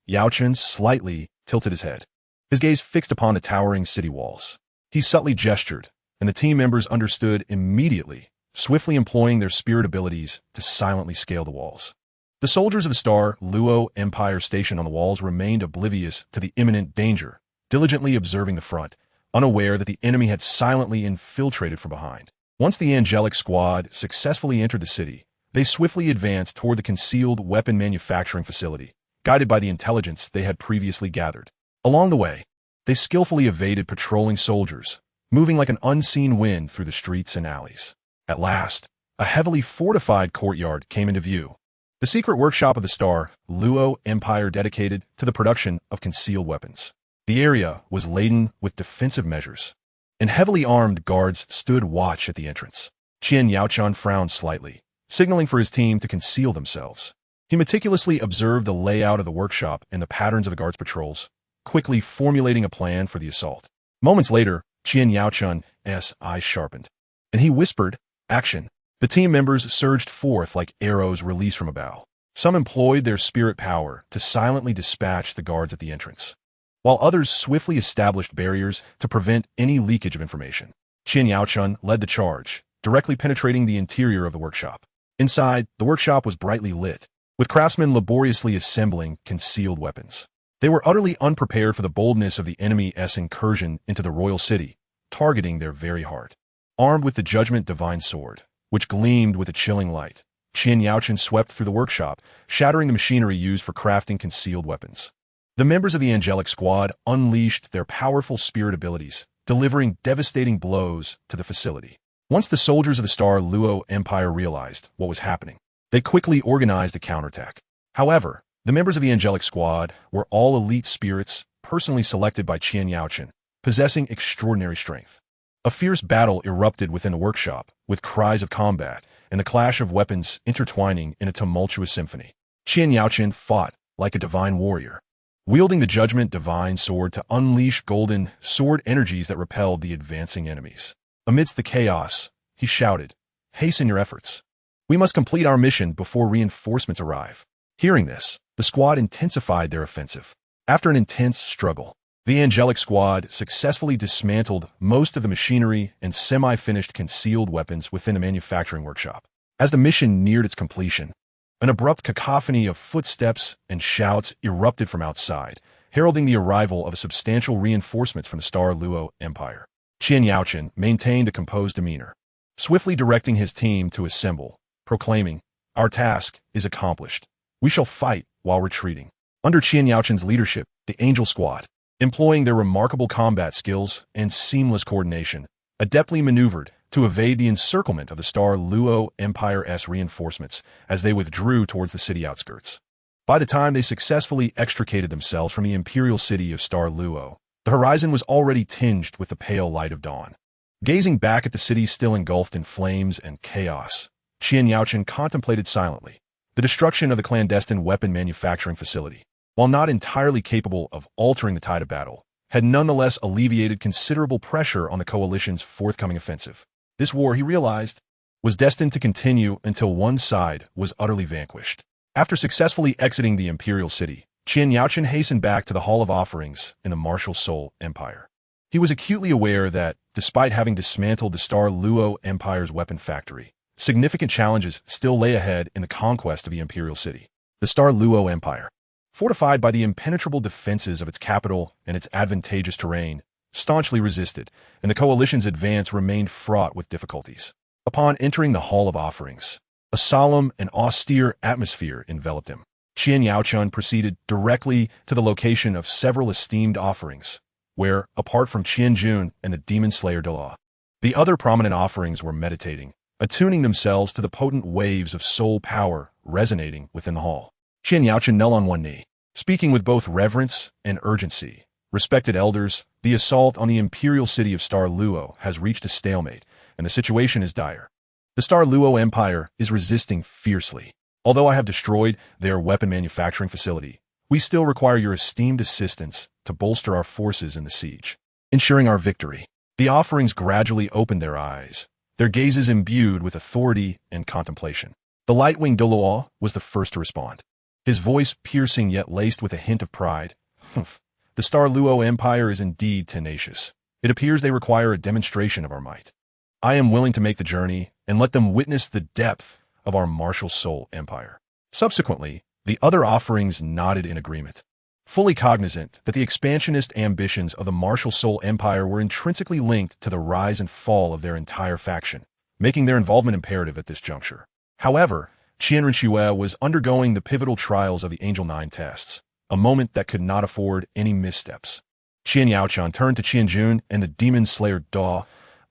Yaochen slightly tilted his head, his gaze fixed upon the towering city walls. He subtly gestured, and the team members understood immediately, swiftly employing their spirit abilities to silently scale the walls. The soldiers of the Douluo Empire stationed on the walls remained oblivious to the imminent danger, diligently observing the front, unaware that the enemy had silently infiltrated from behind. Once the angelic squad successfully entered the city, they swiftly advanced toward the concealed weapon manufacturing facility, guided by the intelligence they had previously gathered. Along the way, they skillfully evaded patrolling soldiers, moving like an unseen wind through the streets and alleys. At last, a heavily fortified courtyard came into view. The secret workshop of the Douluo Empire dedicated to the production of concealed weapons. The area was laden with defensive measures, and heavily armed guards stood watch at the entrance. Qian Yaochun frowned slightly, signaling for his team to conceal themselves. He meticulously observed the layout of the workshop and the patterns of the guards' patrols, quickly formulating a plan for the assault. Moments later, Qian Yaochun's eyes sharpened, and he whispered, "Action!" The team members surged forth like arrows released from a bow. Some employed their spirit power to silently dispatch the guards at the entrance, while others swiftly established barriers to prevent any leakage of information. Qian Yaochun led the charge, directly penetrating the interior of the workshop. Inside, the workshop was brightly lit, with craftsmen laboriously assembling concealed weapons. They were utterly unprepared for the boldness of the enemy's incursion into the royal city, targeting their very heart. Armed with the Judgment Divine Sword, which gleamed with a chilling light, Qian Yaochun swept through the workshop, shattering the machinery used for crafting concealed weapons. The members of the angelic squad unleashed their powerful spirit abilities, delivering devastating blows to the facility. Once the soldiers of the Douluo Empire realized what was happening, they quickly organized a counterattack. However, the members of the angelic squad were all elite spirits personally selected by Qian Yaochun, possessing extraordinary strength. A fierce battle erupted within the workshop, with cries of combat and the clash of weapons intertwining in a tumultuous symphony. Qian Yaochun fought like a divine warrior, wielding the Judgment Divine Sword to unleash golden sword energies that repelled the advancing enemies. Amidst the chaos, he shouted, "Hasten your efforts. We must complete our mission before reinforcements arrive." Hearing this, the squad intensified their offensive. After an intense struggle, the angelic squad successfully dismantled most of the machinery and semi-finished concealed weapons within the manufacturing workshop. As the mission neared its completion, an abrupt cacophony of footsteps and shouts erupted from outside, heralding the arrival of a substantial reinforcements from the Douluo Empire. Qian Yaochun maintained a composed demeanor, swiftly directing his team to assemble, proclaiming, "Our task is accomplished. We shall fight while retreating." Under Qian Yaochun's leadership, the Angel Squad, employing their remarkable combat skills and seamless coordination, adeptly maneuvered to evade the encirclement of the Douluo Empire's reinforcements as they withdrew towards the city outskirts. By the time they successfully extricated themselves from the imperial city of Douluo, the horizon was already tinged with the pale light of dawn. Gazing back at the city still engulfed in flames and chaos, Qian Yaochun contemplated silently the destruction of the clandestine weapon manufacturing facility. While not entirely capable of altering the tide of battle, had nonetheless alleviated considerable pressure on the coalition's forthcoming offensive. This war, he realized, was destined to continue until one side was utterly vanquished. After successfully exiting the imperial city, Qian Yaochun hastened back to the Hall of Offerings in the martial Soul Empire. He was acutely aware that, despite having dismantled the Douluo Empire's weapon factory, significant challenges still lay ahead in the conquest of the imperial city. The Douluo Empire, fortified by the impenetrable defenses of its capital and its advantageous terrain, staunchly resisted, and the coalition's advance remained fraught with difficulties. Upon entering the Hall of Offerings, a solemn and austere atmosphere enveloped him. Qian Yaochun proceeded directly to the location of several esteemed offerings, where, apart from Qian Jun and the demon slayer Douluo, the other prominent offerings were meditating, attuning themselves to the potent waves of soul power resonating within the hall. Qian Yaochun knelt on one knee, speaking with both reverence and urgency. "Respected elders, the assault on the imperial city of Douluo has reached a stalemate, and the situation is dire. The Douluo Empire is resisting fiercely. Although I have destroyed their weapon manufacturing facility, we still require your esteemed assistance to bolster our forces in the siege, ensuring our victory." The offerings gradually opened their eyes, their gazes imbued with authority and contemplation. The light-winged Douluo was the first to respond, his voice piercing yet laced with a hint of pride. "Humph. The The Star Luo Empire is indeed tenacious. It appears they require a demonstration of our might. I am willing to make the journey and let them witness the depth of our martial soul empire. Subsequently, the other offerings nodded in agreement, fully cognizant that the expansionist ambitions of the martial soul empire were intrinsically linked to the rise and fall of their entire faction, making their involvement imperative at this juncture. However, Qian Renxue was undergoing the pivotal trials of the Angel 9 tests, a moment that could not afford any missteps. Qian Yaoqian turned to Qian Jun and the demon slayer Da,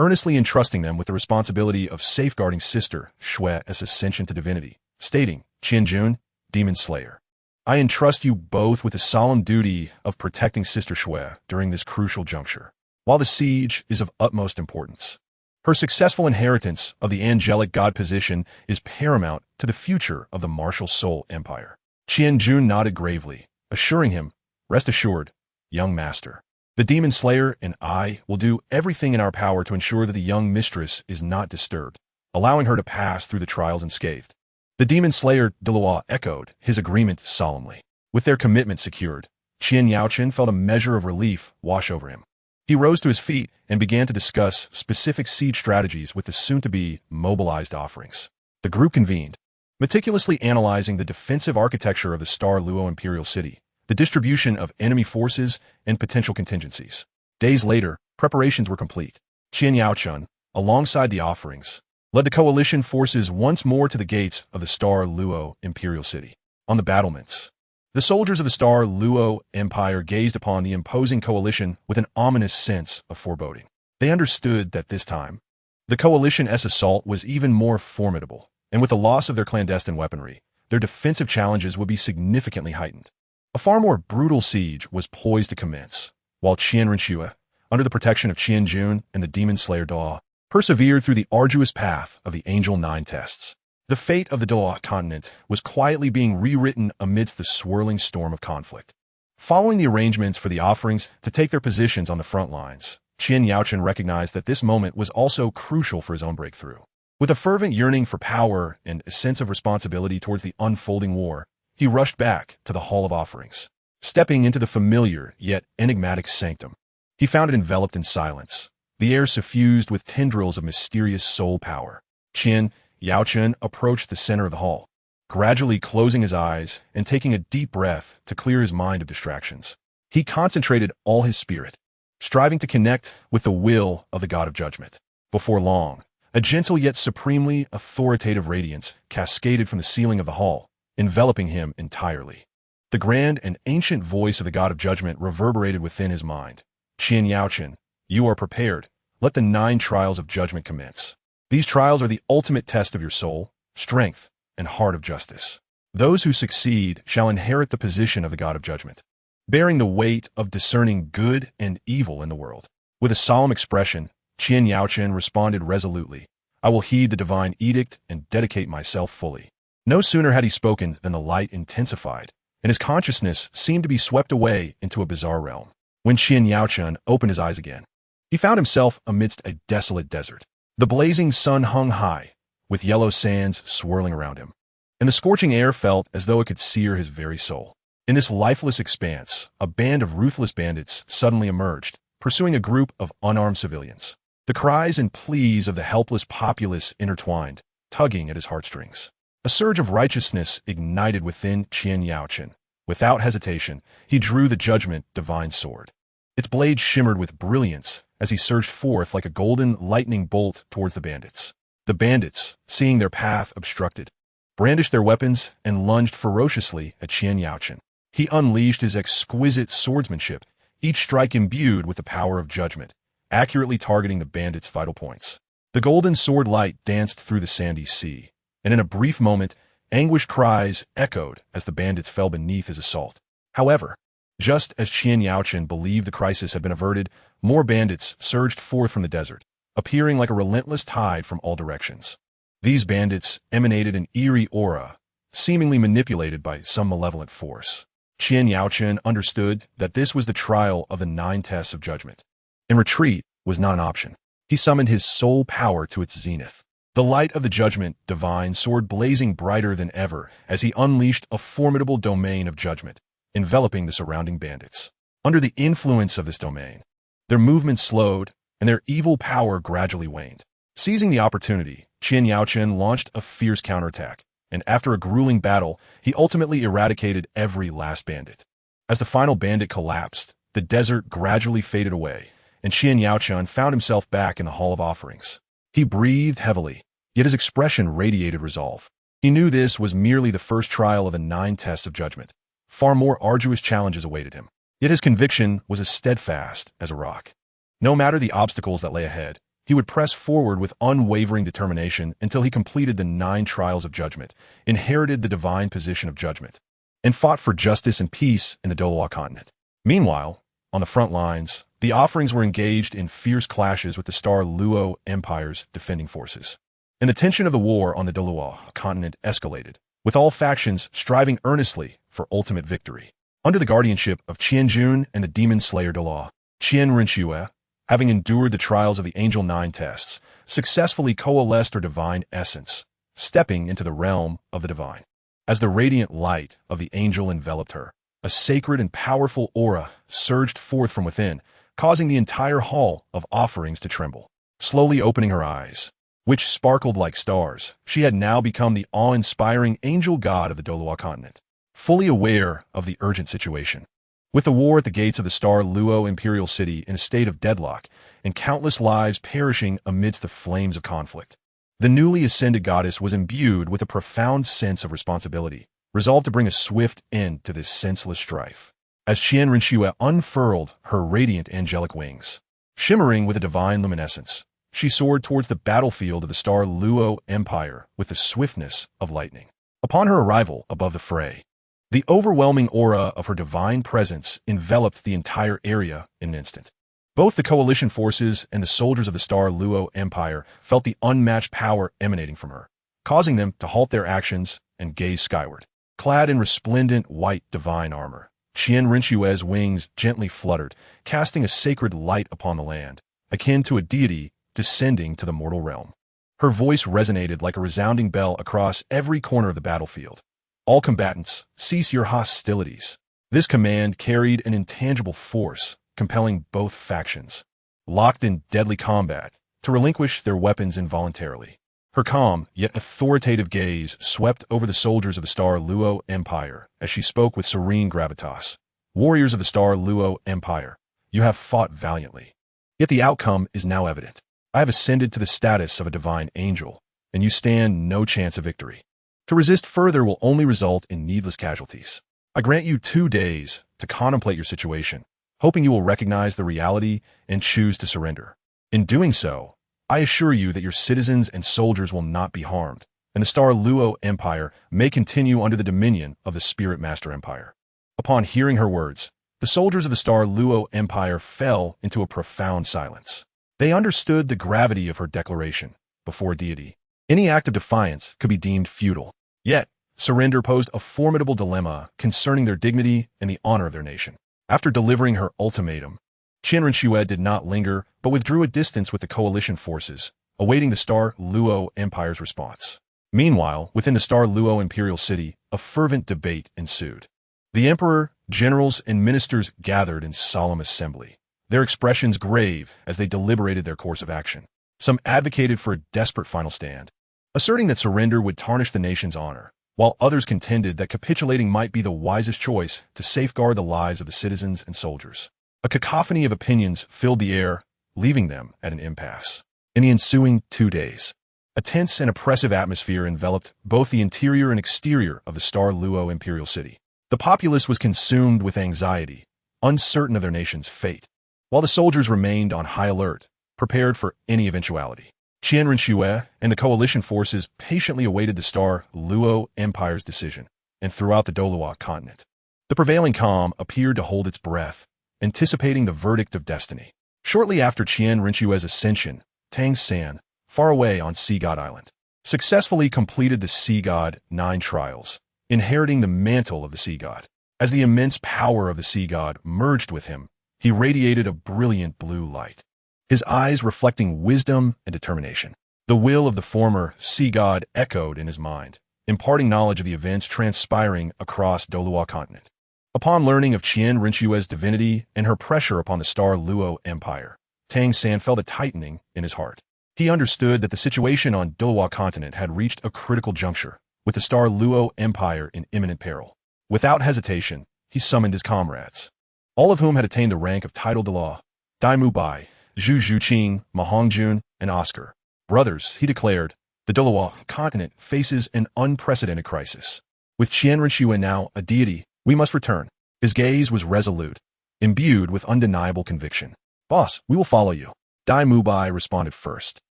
earnestly entrusting them with the responsibility of safeguarding Sister Xue's ascension to divinity, stating, Qian Jun, demon slayer, I entrust you both with the solemn duty of protecting Sister Xue during this crucial juncture. While the siege is of utmost importance, her successful inheritance of the angelic god position is paramount to the future of the martial soul empire. Qian Jun nodded gravely, assuring him, rest assured, young master. The demon slayer and I will do everything in our power to ensure that the young mistress is not disturbed, allowing her to pass through the trials unscathed. The demon slayer Douluo echoed his agreement solemnly. With their commitment secured, Qian Yaoqian felt a measure of relief wash over him. He rose to his feet and began to discuss specific siege strategies with the soon-to-be mobilized offerings. The group convened, meticulously analyzing the defensive architecture of the Star Luo Imperial City, the distribution of enemy forces, and potential contingencies. Days later, preparations were complete. Qian Yaoqian, alongside the offerings, led the coalition forces once more to the gates of the Star Luo Imperial City. On the battlements, the soldiers of the Star Luo Empire gazed upon the imposing coalition with an ominous sense of foreboding. They understood that this time, the coalition's assault was even more formidable, and with the loss of their clandestine weaponry, their defensive challenges would be significantly heightened. A far more brutal siege was poised to commence, while Qian Renxue, under the protection of Qian Jun and the demon slayer Da, persevered through the arduous path of the Angel 9 tests. The fate of the Douluo Continent was quietly being rewritten amidst the swirling storm of conflict. Following the arrangements for the offerings to take their positions on the front lines, Qian Yaoqian recognized that this moment was also crucial for his own breakthrough. With a fervent yearning for power and a sense of responsibility towards the unfolding war, he rushed back to the Hall of Offerings. Stepping into the familiar yet enigmatic sanctum, he found it enveloped in silence, the air suffused with tendrils of mysterious soul power. Qian Yaoqian approached the center of the hall, gradually closing his eyes and taking a deep breath to clear his mind of distractions. He concentrated all his spirit, striving to connect with the will of the God of Judgment. Before long, a gentle yet supremely authoritative radiance cascaded from the ceiling of the hall, enveloping him entirely. The grand and ancient voice of the God of Judgment reverberated within his mind. Qian Yaoqian, you are prepared. Let the 9 trials of judgment commence. These trials are the ultimate test of your soul, strength, and heart of justice. Those who succeed shall inherit the position of the God of Judgment, bearing the weight of discerning good and evil in the world. With a solemn expression, Qian Yaoqian responded resolutely, I will heed the divine edict and dedicate myself fully. No sooner had he spoken than the light intensified, and his consciousness seemed to be swept away into a bizarre realm. When Qian Yaoqian opened his eyes again, he found himself amidst a desolate desert. The blazing sun hung high, with yellow sands swirling around him, and the scorching air felt as though it could sear his very soul. In this lifeless expanse, a band of ruthless bandits suddenly emerged, pursuing a group of unarmed civilians. The cries and pleas of the helpless populace intertwined, tugging at his heartstrings. A surge of righteousness ignited within Qian Yaoqian. Without hesitation, he drew the judgment divine sword. Its blade shimmered with brilliance as he surged forth like a golden lightning bolt towards the bandits. The bandits, seeing their path obstructed, brandished their weapons and lunged ferociously at Qian Yaoqian. He unleashed his exquisite swordsmanship, each strike imbued with the power of judgment, accurately targeting the bandits' vital points. The golden sword light danced through the sandy sea, and in a brief moment, anguished cries echoed as the bandits fell beneath his assault. However, just as Qian Yaoqian believed the crisis had been averted, more bandits surged forth from the desert, appearing like a relentless tide from all directions. These bandits emanated an eerie aura, seemingly manipulated by some malevolent force. Qian Yaoqian understood that this was the trial of the 9 tests of judgment, and retreat was not an option. He summoned his soul power to its zenith. The light of the judgment divine soared blazing brighter than ever as he unleashed a formidable domain of judgment, enveloping the surrounding bandits. Under the influence of this domain, their movement slowed and their evil power gradually waned. Seizing the opportunity, Qian Yaochen launched a fierce counterattack, and after a grueling battle, he ultimately eradicated every last bandit. As the final bandit collapsed, the desert gradually faded away, and Qian Yaochen found himself back in the Hall of Offerings. He breathed heavily, yet his expression radiated resolve. He knew this was merely the first trial of the 9 tests of judgment. Far more arduous challenges awaited him. Yet his conviction was as steadfast as a rock. No matter the obstacles that lay ahead, he would press forward with unwavering determination until he completed the 9 trials of judgment, inherited the divine position of judgment, and fought for justice and peace in the Douluo Continent. Meanwhile, on the front lines, the offerings were engaged in fierce clashes with the Star Luo Empire's defending forces. And the tension of the war on the Douluo Continent escalated, with all factions striving earnestly for ultimate victory. Under the guardianship of Qianjun and the demon slayer Douluo, Qian Rinxue, having endured the trials of the Angel 9 tests, successfully coalesced her divine essence, stepping into the realm of the divine. As the radiant light of the angel enveloped her, a sacred and powerful aura surged forth from within, causing the entire hall of offerings to tremble. Slowly opening her eyes, which sparkled like stars, she had now become the awe-inspiring angel god of the Douluo Continent, fully aware of the urgent situation. With the war at the gates of the Star Luo Imperial City in a state of deadlock, and countless lives perishing amidst the flames of conflict, the newly ascended goddess was imbued with a profound sense of responsibility, resolved to bring a swift end to this senseless strife. As Qian Rinxue unfurled her radiant angelic wings, shimmering with a divine luminescence, she soared towards the battlefield of the Star Luo Empire with the swiftness of lightning. Upon her arrival above the fray, the overwhelming aura of her divine presence enveloped the entire area in an instant. Both the coalition forces and the soldiers of the Star Luo Empire felt the unmatched power emanating from her, causing them to halt their actions and gaze skyward. Clad in resplendent white divine armor, Qian Rinxue's wings gently fluttered, casting a sacred light upon the land, akin to a deity descending to the mortal realm. Her voice resonated like a resounding bell across every corner of the battlefield. All combatants, cease your hostilities. This command carried an intangible force, compelling both factions, locked in deadly combat, to relinquish their weapons involuntarily. Her calm, yet authoritative gaze swept over the soldiers of the Star Luo Empire as she spoke with serene gravitas. Warriors of the Star Luo Empire, you have fought valiantly. Yet the outcome is now evident. I have ascended to the status of a divine angel, and you stand no chance of victory. To resist further will only result in needless casualties. I grant you 2 days to contemplate your situation, hoping you will recognize the reality and choose to surrender. In doing so, I assure you that your citizens and soldiers will not be harmed, and the Star Luo Empire may continue under the dominion of the Spirit Master Empire. Upon hearing her words, the soldiers of the Star Luo Empire fell into a profound silence. They understood the gravity of her declaration before deity. Any act of defiance could be deemed futile. Yet, surrender posed a formidable dilemma concerning their dignity and the honor of their nation. After delivering her ultimatum, Qian Rinxue did not linger, but withdrew a distance with the coalition forces, awaiting the Star Luo Empire's response. Meanwhile, within the Star Luo Imperial City, a fervent debate ensued. The emperor, generals, and ministers gathered in solemn assembly, their expressions grave as they deliberated their course of action. Some advocated for a desperate final stand, asserting that surrender would tarnish the nation's honor, while others contended that capitulating might be the wisest choice to safeguard the lives of the citizens and soldiers. A cacophony of opinions filled the air, leaving them at an impasse. In the ensuing 2 days, a tense and oppressive atmosphere enveloped both the interior and exterior of the Star Luo Imperial City. The populace was consumed with anxiety, uncertain of their nation's fate, while the soldiers remained on high alert, prepared for any eventuality. Qian Rinxue and the coalition forces patiently awaited the Star Luo Empire's decision, and throughout the Douluo Continent, the prevailing calm appeared to hold its breath, anticipating the verdict of destiny. Shortly after Qian Rinxue's ascension, Tang San, far away on Sea God Island, successfully completed the Sea God 9 trials, inheriting the mantle of the Sea God. As the immense power of the Sea God merged with him, he radiated a brilliant blue light, his eyes reflecting wisdom and determination. The will of the former Sea God echoed in his mind, imparting knowledge of the events transpiring across Douluo Continent. Upon learning of Qian Rinchue's divinity and her pressure upon the Star Luo Empire, Tang San felt a tightening in his heart. He understood that the situation on Douluo Continent had reached a critical juncture, with the Star Luo Empire in imminent peril. Without hesitation, he summoned his comrades, all of whom had attained the rank of Title de Law: Dai Mu Bai, Zhu Zhuqing, Ma Hongjun, and Oscar. Brothers, he declared, the Douluo Continent faces an unprecedented crisis. With Qian Rinchue now a deity, we must return. His gaze was resolute, imbued with undeniable conviction. Boss, we will follow you. Dai Mu Bai responded first,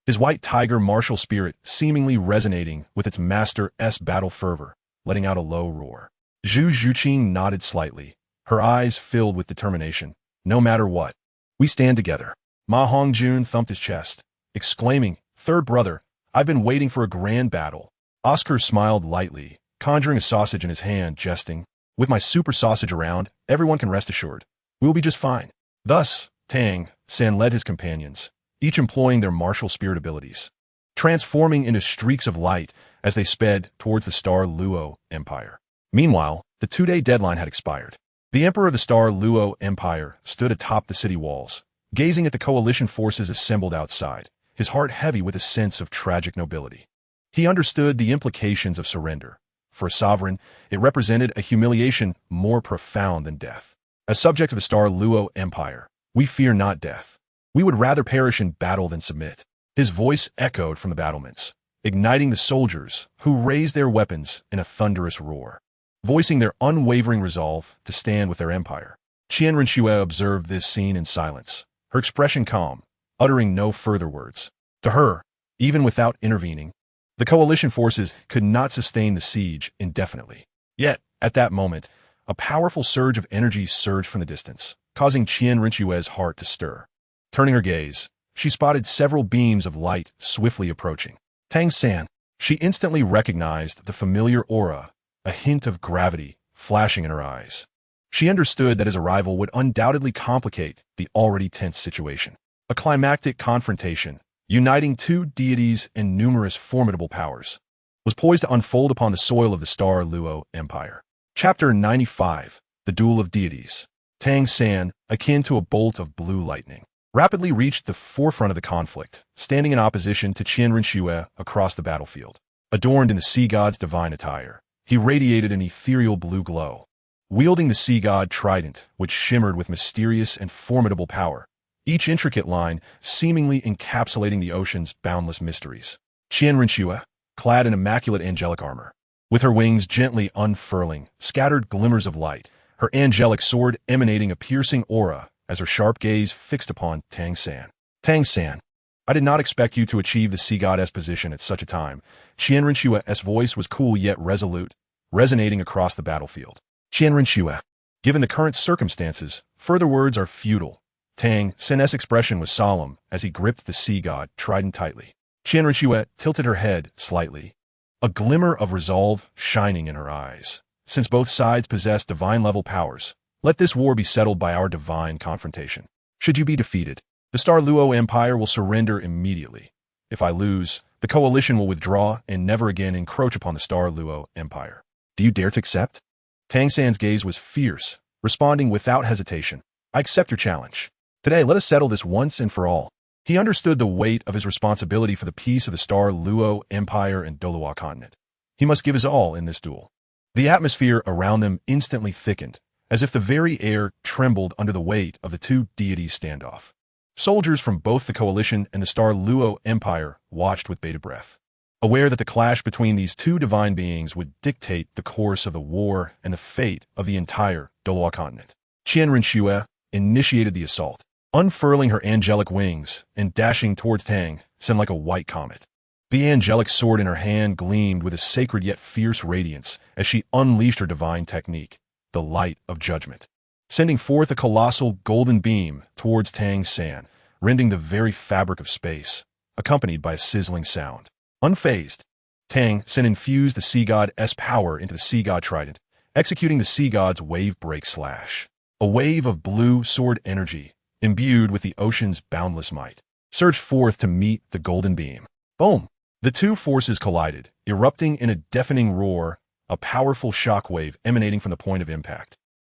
his white tiger martial spirit seemingly resonating with its master's battle fervor, letting out a low roar. Zhu Zhuqing nodded slightly, her eyes filled with determination. No matter what, we stand together. Ma Hongjun thumped his chest, exclaiming, third brother, I've been waiting for a grand battle. Oscar smiled lightly, conjuring a sausage in his hand, jesting, with my super sausage around, everyone can rest assured. We will be just fine. Thus, Tang San led his companions, each employing their martial spirit abilities, transforming into streaks of light as they sped towards the Star Luo Empire. Meanwhile, the 2-day deadline had expired. The Emperor of the Star Luo Empire stood atop the city walls, gazing at the coalition forces assembled outside, his heart heavy with a sense of tragic nobility. He understood the implications of surrender. For a sovereign, it represented a humiliation more profound than death. As subjects of the Star Luo Empire, we fear not death. We would rather perish in battle than submit. His voice echoed from the battlements, igniting the soldiers who raised their weapons in a thunderous roar, voicing their unwavering resolve to stand with their empire. Qian Rinchue observed this scene in silence, her expression calm, uttering no further words. To her, even without intervening, the coalition forces could not sustain the siege indefinitely. Yet, at that moment, a powerful surge of energy surged from the distance, causing Qian Rinchue's heart to stir. Turning her gaze, she spotted several beams of light swiftly approaching. Tang San. She instantly recognized the familiar aura, a hint of gravity flashing in her eyes. She understood that his arrival would undoubtedly complicate the already tense situation. A climactic confrontation, uniting two deities and numerous formidable powers, was poised to unfold upon the soil of the Star Luo Empire. Chapter 95, The Duel of Deities. Tang San, akin to a bolt of blue lightning, rapidly reached the forefront of the conflict, standing in opposition to Qian Rinchue across the battlefield. Adorned in the sea god's divine attire, he radiated an ethereal blue glow. Wielding the sea god trident, which shimmered with mysterious and formidable power, each intricate line seemingly encapsulating the ocean's boundless mysteries. Qian Rinchue, clad in immaculate angelic armor, with her wings gently unfurling, scattered glimmers of light, her angelic sword emanating a piercing aura as her sharp gaze fixed upon Tang San. Tang San, I did not expect you to achieve the sea goddess position at such a time. Qian Rinchue's voice was cool yet resolute, resonating across the battlefield. Qian Rinchue, given the current circumstances, further words are futile. Tang San's expression was solemn as he gripped the sea god trident tightly. Qian Rinchue tilted her head slightly, a glimmer of resolve shining in her eyes. Since both sides possess divine-level powers, let this war be settled by our divine confrontation. Should you be defeated, the Star Luo Empire will surrender immediately. If I lose, the coalition will withdraw and never again encroach upon the Star Luo Empire. Do you dare to accept? Tang San's gaze was fierce, responding without hesitation. I accept your challenge. Today, let us settle this once and for all. He understood the weight of his responsibility for the peace of the Star Luo Empire and Douluo Continent. He must give his all in this duel. The atmosphere around them instantly thickened, as if the very air trembled under the weight of the two deities' standoff. Soldiers from both the coalition and the Star Luo Empire watched with bated breath, aware that the clash between these two divine beings would dictate the course of the war and the fate of the entire Douluo Continent. Qian Rinchue initiated the assault, unfurling her angelic wings and dashing towards Tang San like a white comet. The angelic sword in her hand gleamed with a sacred yet fierce radiance as she unleashed her divine technique, the light of judgment, sending forth a colossal golden beam towards Tang San, rending the very fabric of space, accompanied by a sizzling sound. Unfazed, Tang San infused the sea god's power into the sea god trident, executing the sea god's wave break slash. A wave of blue sword energy, imbued with the ocean's boundless might, surged forth to meet the golden beam. Boom! The two forces collided, erupting in a deafening roar, a powerful shockwave emanating from the point of impact.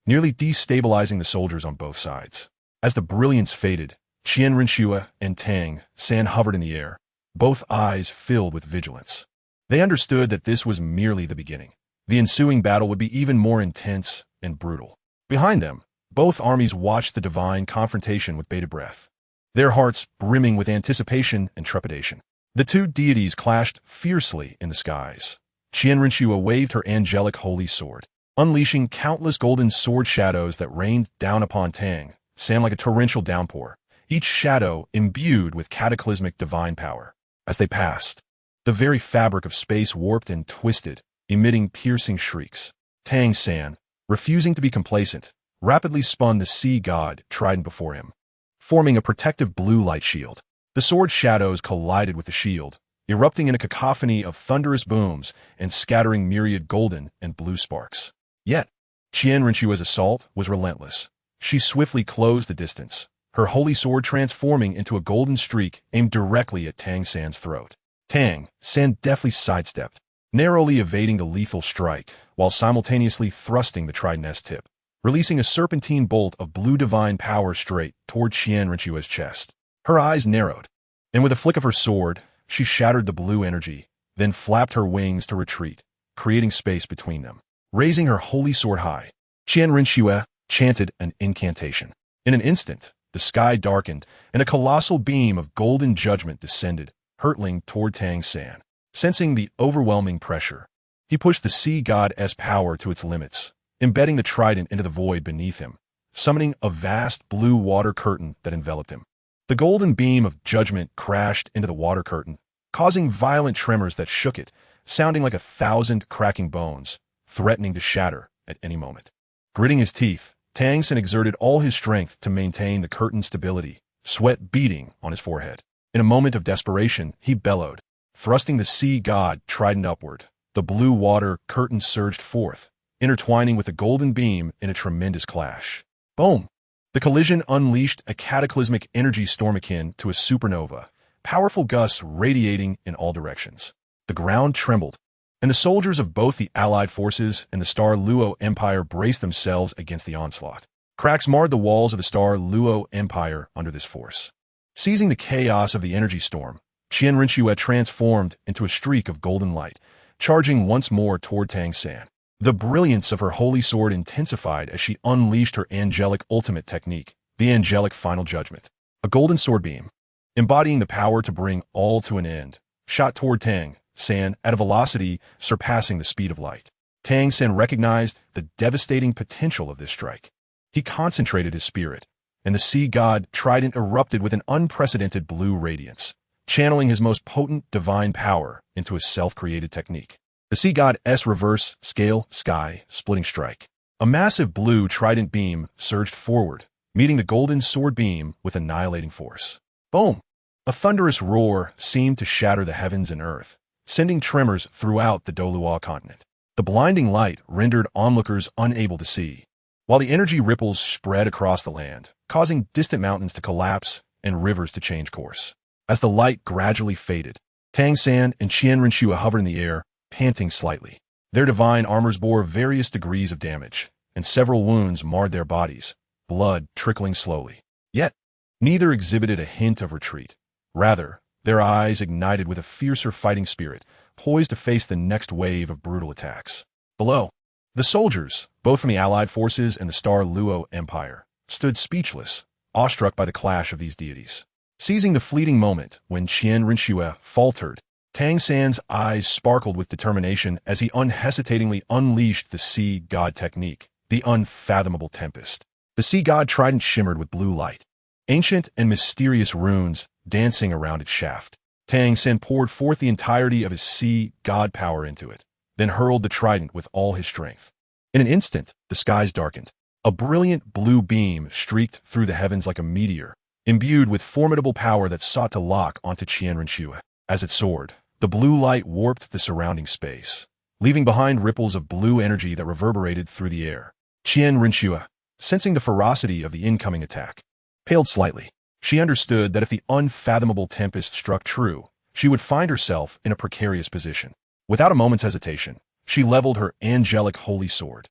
nearly destabilizing the soldiers on both sides. As the brilliance faded, Qian Rinxue and Tang San hovered in the air, both eyes filled with vigilance. They understood that this was merely the beginning. The ensuing battle would be even more intense and brutal. Behind them, both armies watched the divine confrontation with bated breath, their hearts brimming with anticipation and trepidation. The two deities clashed fiercely in the skies. Qian Rinxue waved her angelic holy sword, unleashing countless golden sword shadows that rained down upon Tang San like a torrential downpour, each shadow imbued with cataclysmic divine power. As they passed, the very fabric of space warped and twisted, emitting piercing shrieks. Tang San, refusing to be complacent, rapidly spun the sea god trident before him, forming a protective blue light shield. The sword shadows collided with the shield, erupting in a cacophony of thunderous booms and scattering myriad golden and blue sparks. Yet, Qian Rinxue's assault was relentless. She swiftly closed the distance, her holy sword transforming into a golden streak aimed directly at Tang San's throat. Tang San deftly sidestepped, narrowly evading the lethal strike, while simultaneously thrusting the trident's tip, releasing a serpentine bolt of blue divine power straight toward Qian Rinxue's chest. Her eyes narrowed, and with a flick of her sword, she shattered the blue energy, then flapped her wings to retreat, creating space between them. Raising her holy sword high, Qian Rinxue chanted an incantation. In an instant, the sky darkened, and a colossal beam of golden judgment descended, hurtling toward Tang San. Sensing the overwhelming pressure, he pushed the sea god's power to its limits, embedding the trident into the void beneath him, summoning a vast blue water curtain that enveloped him. The golden beam of judgment crashed into the water curtain, causing violent tremors that shook it, sounding like 1,000 cracking bones, threatening to shatter at any moment. Gritting his teeth, Tang San exerted all his strength to maintain the curtain's stability, sweat beading on his forehead. In a moment of desperation, he bellowed, thrusting the sea god trident upward. The blue water curtain surged forth, intertwining with the golden beam in a tremendous clash. Boom! The collision unleashed a cataclysmic energy storm akin to a supernova, powerful gusts radiating in all directions. The ground trembled, and the soldiers of both the allied forces and the Star Luo Empire braced themselves against the onslaught. Cracks marred the walls of the Star Luo Empire under this force. Seizing the chaos of the energy storm, Qian Rinxue transformed into a streak of golden light, charging once more toward Tang San. The brilliance of her holy sword intensified as she unleashed her angelic ultimate technique, the angelic final judgment. A golden sword beam, embodying the power to bring all to an end, shot toward Tang San at a velocity surpassing the speed of light. Tang San recognized the devastating potential of this strike. He concentrated his spirit, and the sea god trident erupted with an unprecedented blue radiance, channeling his most potent divine power into a self-created technique. The sea god's reverse scale sky splitting strike. A massive blue trident beam surged forward, meeting the golden sword beam with annihilating force. Boom! A thunderous roar seemed to shatter the heavens and earth, sending tremors throughout the Douluo Continent. The blinding light rendered onlookers unable to see, while the energy ripples spread across the land, causing distant mountains to collapse and rivers to change course. As the light gradually faded, Tang San and Qian Rinxue hovered in the air, panting slightly. Their divine armors bore various degrees of damage, and several wounds marred their bodies, blood trickling slowly. Yet, neither exhibited a hint of retreat. Rather, their eyes ignited with a fiercer fighting spirit, poised to face the next wave of brutal attacks. Below, the soldiers, both from the allied forces and the Star Luo Empire, stood speechless, awestruck by the clash of these deities. Seizing the fleeting moment when Qian Rinxue faltered, Tang San's eyes sparkled with determination as he unhesitatingly unleashed the sea god technique, the unfathomable tempest. The sea god trident shimmered with blue light, ancient and mysterious runes dancing around its shaft. Tang San poured forth the entirety of his sea god power into it, then hurled the trident with all his strength. In an instant, the skies darkened. A brilliant blue beam streaked through the heavens like a meteor, imbued with formidable power that sought to lock onto Qian Rinxue. As it soared, the blue light warped the surrounding space, leaving behind ripples of blue energy that reverberated through the air. Qian Rinxue, sensing the ferocity of the incoming attack, paled slightly. She understood that if the unfathomable tempest struck true, she would find herself in a precarious position. Without a moment's hesitation, she leveled her angelic holy sword.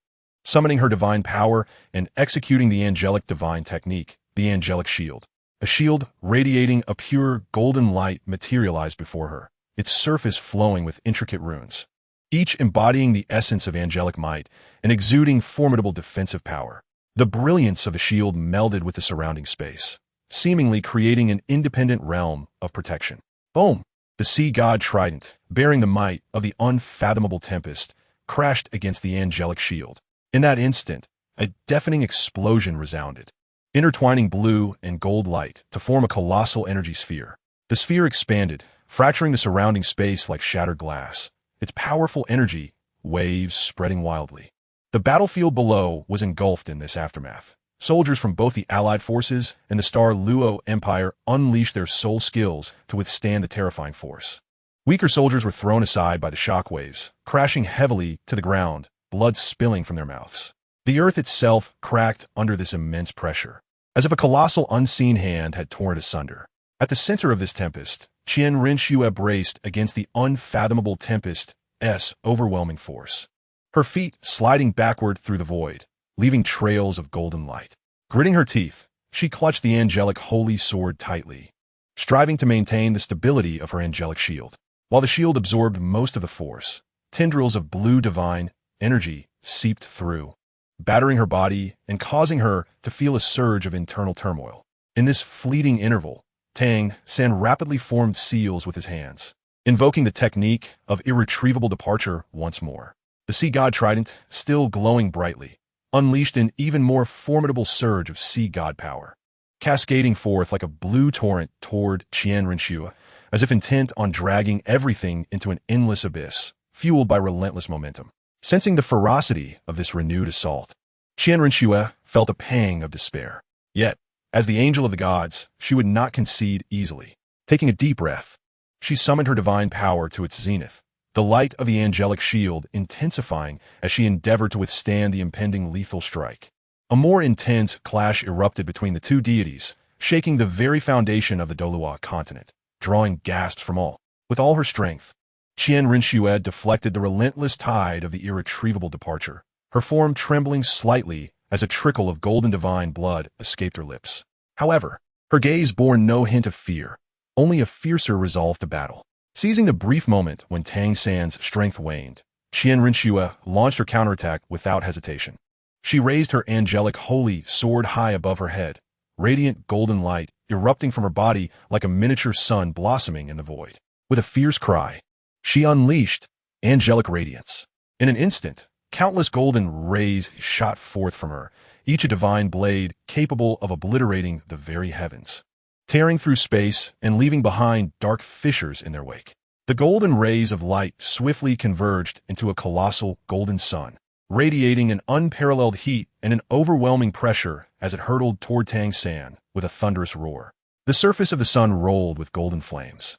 summoning her divine power and executing the angelic divine technique, the angelic shield. A shield radiating a pure golden light materialized before her, its surface flowing with intricate runes, each embodying the essence of angelic might and exuding formidable defensive power. The brilliance of the shield melded with the surrounding space, seemingly creating an independent realm of protection. Boom! The sea god trident, bearing the might of the unfathomable tempest, crashed against the angelic shield. In that instant, a deafening explosion resounded, intertwining blue and gold light to form a colossal energy sphere. The sphere expanded, fracturing the surrounding space like shattered glass, its powerful energy waves spreading wildly. The battlefield below was engulfed in this aftermath. Soldiers from both the Allied forces and the Douluo Empire unleashed their soul skills to withstand the terrifying force. Weaker soldiers were thrown aside by the shockwaves, crashing heavily to the ground, blood spilling from their mouths. The earth itself cracked under this immense pressure, as if a colossal unseen hand had torn it asunder. At the center of this tempest, Qian Rinxue braced against the unfathomable tempest's overwhelming force, her feet sliding backward through the void, leaving trails of golden light. Gritting her teeth, she clutched the angelic holy sword tightly, striving to maintain the stability of her angelic shield. While the shield absorbed most of the force, tendrils of blue divine energy seeped through, battering her body and causing her to feel a surge of internal turmoil. In this fleeting interval, Tang rapidly formed seals with his hands, invoking the technique of irretrievable departure once more. The sea god trident, still glowing brightly, unleashed an even more formidable surge of sea god power, cascading forth like a blue torrent toward Qian Rinxue, as if intent on dragging everything into an endless abyss, fueled by relentless momentum. Sensing the ferocity of this renewed assault, Qian Rinxue felt a pang of despair. Yet, as the angel of the gods, she would not concede easily. Taking a deep breath, she summoned her divine power to its zenith, the light of the angelic shield intensifying as she endeavored to withstand the impending lethal strike. A more intense clash erupted between the two deities, shaking the very foundation of the Douluo Continent, drawing gasps from all. With all her strength, Qian Rinxue deflected the relentless tide of the irretrievable departure, her form trembling slightly as a trickle of golden divine blood escaped her lips. However, her gaze bore no hint of fear, only a fiercer resolve to battle. Seizing the brief moment when Tang San's strength waned, Qian Rinxue launched her counterattack without hesitation. She raised her angelic holy sword high above her head, radiant golden light erupting from her body like a miniature sun blossoming in the void. With a fierce cry, she unleashed angelic radiance. In an instant, countless golden rays shot forth from her, each a divine blade capable of obliterating the very heavens, tearing through space and leaving behind dark fissures in their wake. The golden rays of light swiftly converged into a colossal golden sun, radiating an unparalleled heat and an overwhelming pressure as it hurtled toward Tang San with a thunderous roar. The surface of the sun rolled with golden flames,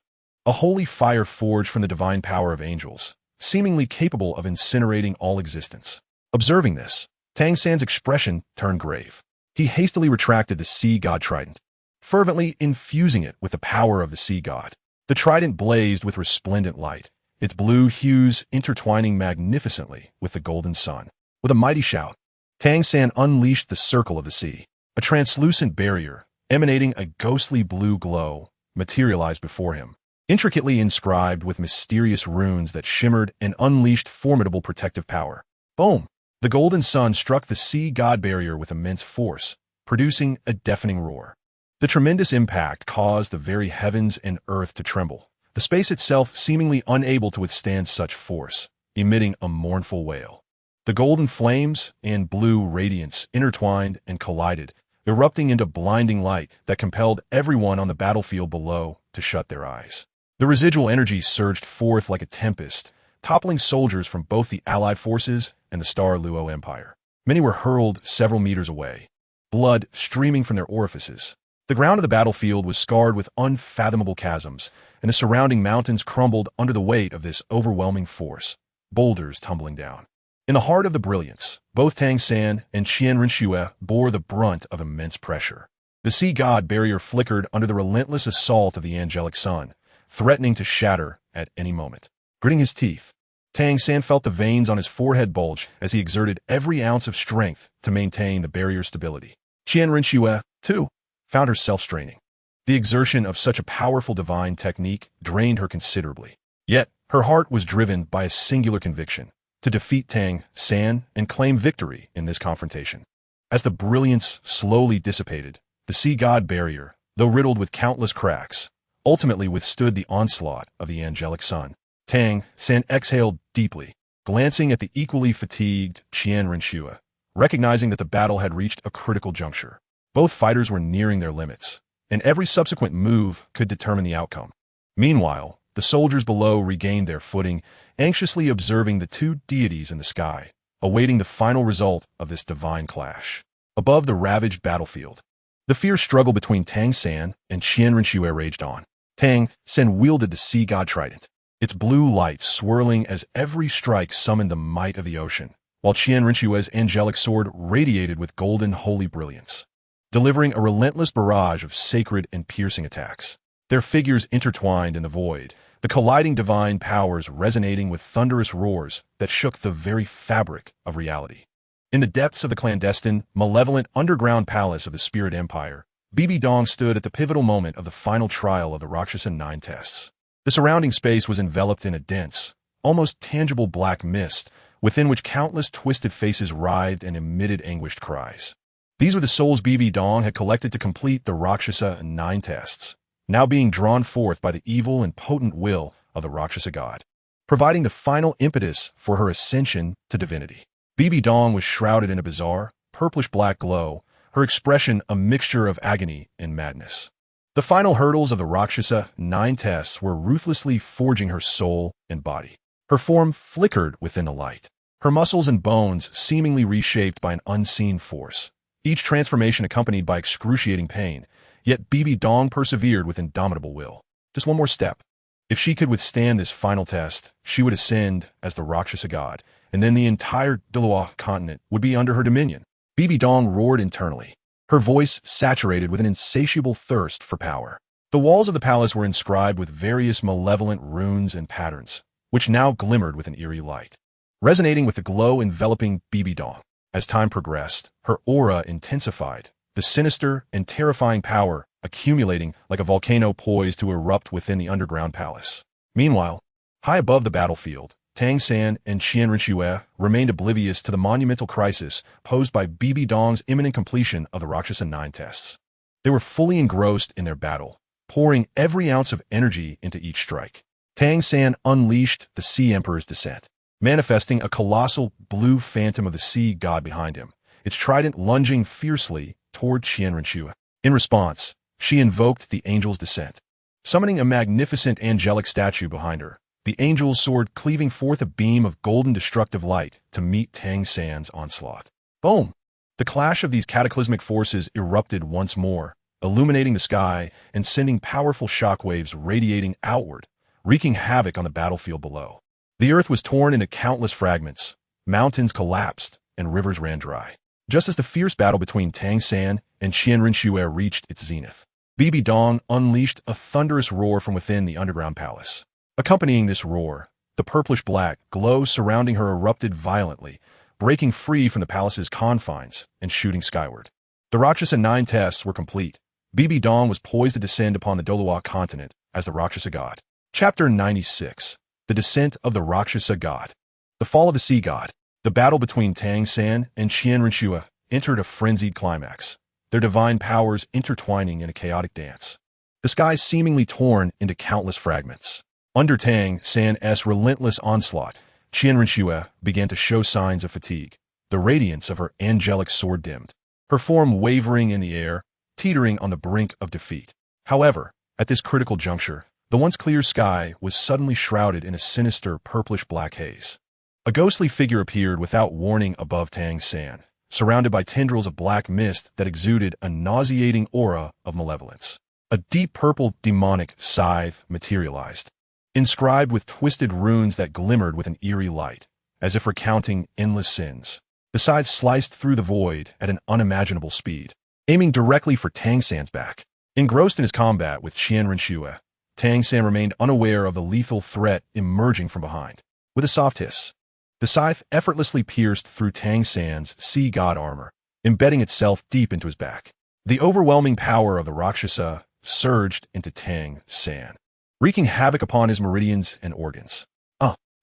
a holy fire forged from the divine power of angels, seemingly capable of incinerating all existence. Observing this, Tang San's expression turned grave. He hastily retracted the sea god trident, fervently infusing it with the power of the sea god. The trident blazed with resplendent light, its blue hues intertwining magnificently with the golden sun. With a mighty shout, Tang San unleashed the circle of the sea. A translucent barrier, emanating a ghostly blue glow, materialized before him, intricately inscribed with mysterious runes that shimmered and unleashed formidable protective power. Boom! The golden sun struck the sea god barrier with immense force, producing a deafening roar. The tremendous impact caused the very heavens and earth to tremble, the space itself seemingly unable to withstand such force, emitting a mournful wail. The golden flames and blue radiance intertwined and collided, erupting into blinding light that compelled everyone on the battlefield below to shut their eyes. The residual energy surged forth like a tempest, toppling soldiers from both the Allied forces and the Douluo Empire. Many were hurled several meters away, blood streaming from their orifices. The ground of the battlefield was scarred with unfathomable chasms, and the surrounding mountains crumbled under the weight of this overwhelming force, boulders tumbling down. In the heart of the brilliance, both Tang San and Qian Rinxue bore the brunt of immense pressure. The sea god barrier flickered under the relentless assault of the angelic sun, threatening to shatter at any moment. Gritting his teeth, Tang San felt the veins on his forehead bulge as he exerted every ounce of strength to maintain the barrier's stability. Qian Rinxue, too, found herself straining. The exertion of such a powerful divine technique drained her considerably. Yet, her heart was driven by a singular conviction: to defeat Tang San and claim victory in this confrontation. As the brilliance slowly dissipated, the sea god barrier, though riddled with countless cracks, ultimately withstood the onslaught of the angelic sun. Tang San exhaled deeply, glancing at the equally fatigued Qian Rinxue, recognizing that the battle had reached a critical juncture. Both fighters were nearing their limits, and every subsequent move could determine the outcome. Meanwhile, the soldiers below regained their footing, anxiously observing the two deities in the sky, awaiting the final result of this divine clash. Above the ravaged battlefield, the fierce struggle between Tang San and Qian Rinxue raged on. Tang San wielded the sea god trident, its blue light swirling as every strike summoned the might of the ocean, while Qian Rinxue's angelic sword radiated with golden holy brilliance, delivering a relentless barrage of sacred and piercing attacks. Their figures intertwined in the void, the colliding divine powers resonating with thunderous roars that shook the very fabric of reality. In the depths of the clandestine, malevolent underground palace of the Spirit Empire, Bibi Dong stood at the pivotal moment of the final trial of the Rakshasa 9 tests. The surrounding space was enveloped in a dense, almost tangible black mist, within which countless twisted faces writhed and emitted anguished cries. These were the souls Bibi Dong had collected to complete the Rakshasa 9 tests, now being drawn forth by the evil and potent will of the Rakshasa god, providing the final impetus for her ascension to divinity. Bibi Dong was shrouded in a bizarre, purplish-black glow, her expression a mixture of agony and madness. The final hurdles of the Rakshasa 9 tests were ruthlessly forging her soul and body. Her form flickered within the light, her muscles and bones seemingly reshaped by an unseen force, each transformation accompanied by excruciating pain. Yet Bibi Dong persevered with indomitable will. Just one more step. If she could withstand this final test, she would ascend as the Rakshasa god, and then the entire Douluo Continent would be under her dominion. Bibi Dong roared internally, her voice saturated with an insatiable thirst for power. The walls of the palace were inscribed with various malevolent runes and patterns, which now glimmered with an eerie light, resonating with the glow enveloping Bibi Dong. As time progressed, her aura intensified, the sinister and terrifying power accumulating like a volcano poised to erupt within the underground palace. Meanwhile, high above the battlefield, Tang San and Qian Rinxue remained oblivious to the monumental crisis posed by Bibi Dong's imminent completion of the Rakshasa 9 tests. They were fully engrossed in their battle, pouring every ounce of energy into each strike. Tang San unleashed the Sea Emperor's descent, manifesting a colossal blue phantom of the sea god behind him, its trident lunging fiercely toward Qian Rinxue. In response, she invoked the angel's descent, summoning a magnificent angelic statue behind her, the angel's sword cleaving forth a beam of golden destructive light to meet Tang San's onslaught. Boom! The clash of these cataclysmic forces erupted once more, illuminating the sky and sending powerful shockwaves radiating outward, wreaking havoc on the battlefield below. The earth was torn into countless fragments, mountains collapsed, and rivers ran dry. Just as the fierce battle between Tang San and Qian Rinxue reached its zenith, Bibi Dong unleashed a thunderous roar from within the underground palace. Accompanying this roar, the purplish-black glow surrounding her erupted violently, breaking free from the palace's confines and shooting skyward. The Rakshasa 9 tests were complete. Bibi Dong was poised to descend upon the Douluo Continent as the Rakshasa god. Chapter 96. The Descent of the Rakshasa God. The Fall of the Sea God. The battle between Tang San and Qian Rinxue entered a frenzied climax, their divine powers intertwining in a chaotic dance. The sky seemingly torn into countless fragments. Under Tang San's relentless onslaught, Qian Rinxue began to show signs of fatigue, the radiance of her angelic sword dimmed, her form wavering in the air, teetering on the brink of defeat. However, at this critical juncture, the once clear sky was suddenly shrouded in a sinister purplish-black haze. A ghostly figure appeared without warning above Tang San, surrounded by tendrils of black mist that exuded a nauseating aura of malevolence. A deep purple demonic scythe materialized, inscribed with twisted runes that glimmered with an eerie light, as if recounting endless sins. The scythe sliced through the void at an unimaginable speed, aiming directly for Tang San's back. Engrossed in his combat with Qian Rinxue, Tang San remained unaware of the lethal threat emerging from behind. With a soft hiss, the scythe effortlessly pierced through Tang San's sea god armor, embedding itself deep into his back. The overwhelming power of the Rakshasa surged into Tang San, wreaking havoc upon his meridians and organs.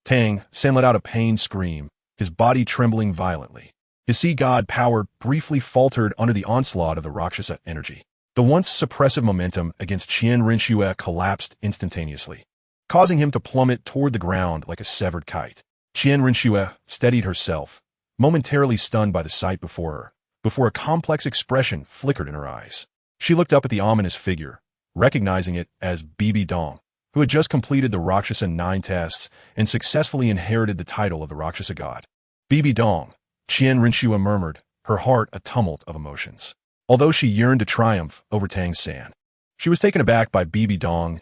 Tang San let out a pained scream, his body trembling violently. His sea god power briefly faltered under the onslaught of the Rakshasa energy. The once suppressive momentum against Qian Rinxue collapsed instantaneously, causing him to plummet toward the ground like a severed kite. Qian Rinxue steadied herself, momentarily stunned by the sight before her, before a complex expression flickered in her eyes. She looked up at the ominous figure, recognizing it as Bibi Dong, who had just completed the Rakshasa 9 tests and successfully inherited the title of the Rakshasa god. Bibi Dong, Qian Rinxue murmured, her heart a tumult of emotions. Although she yearned to triumph over Tang San, she was taken aback by Bibi Dong's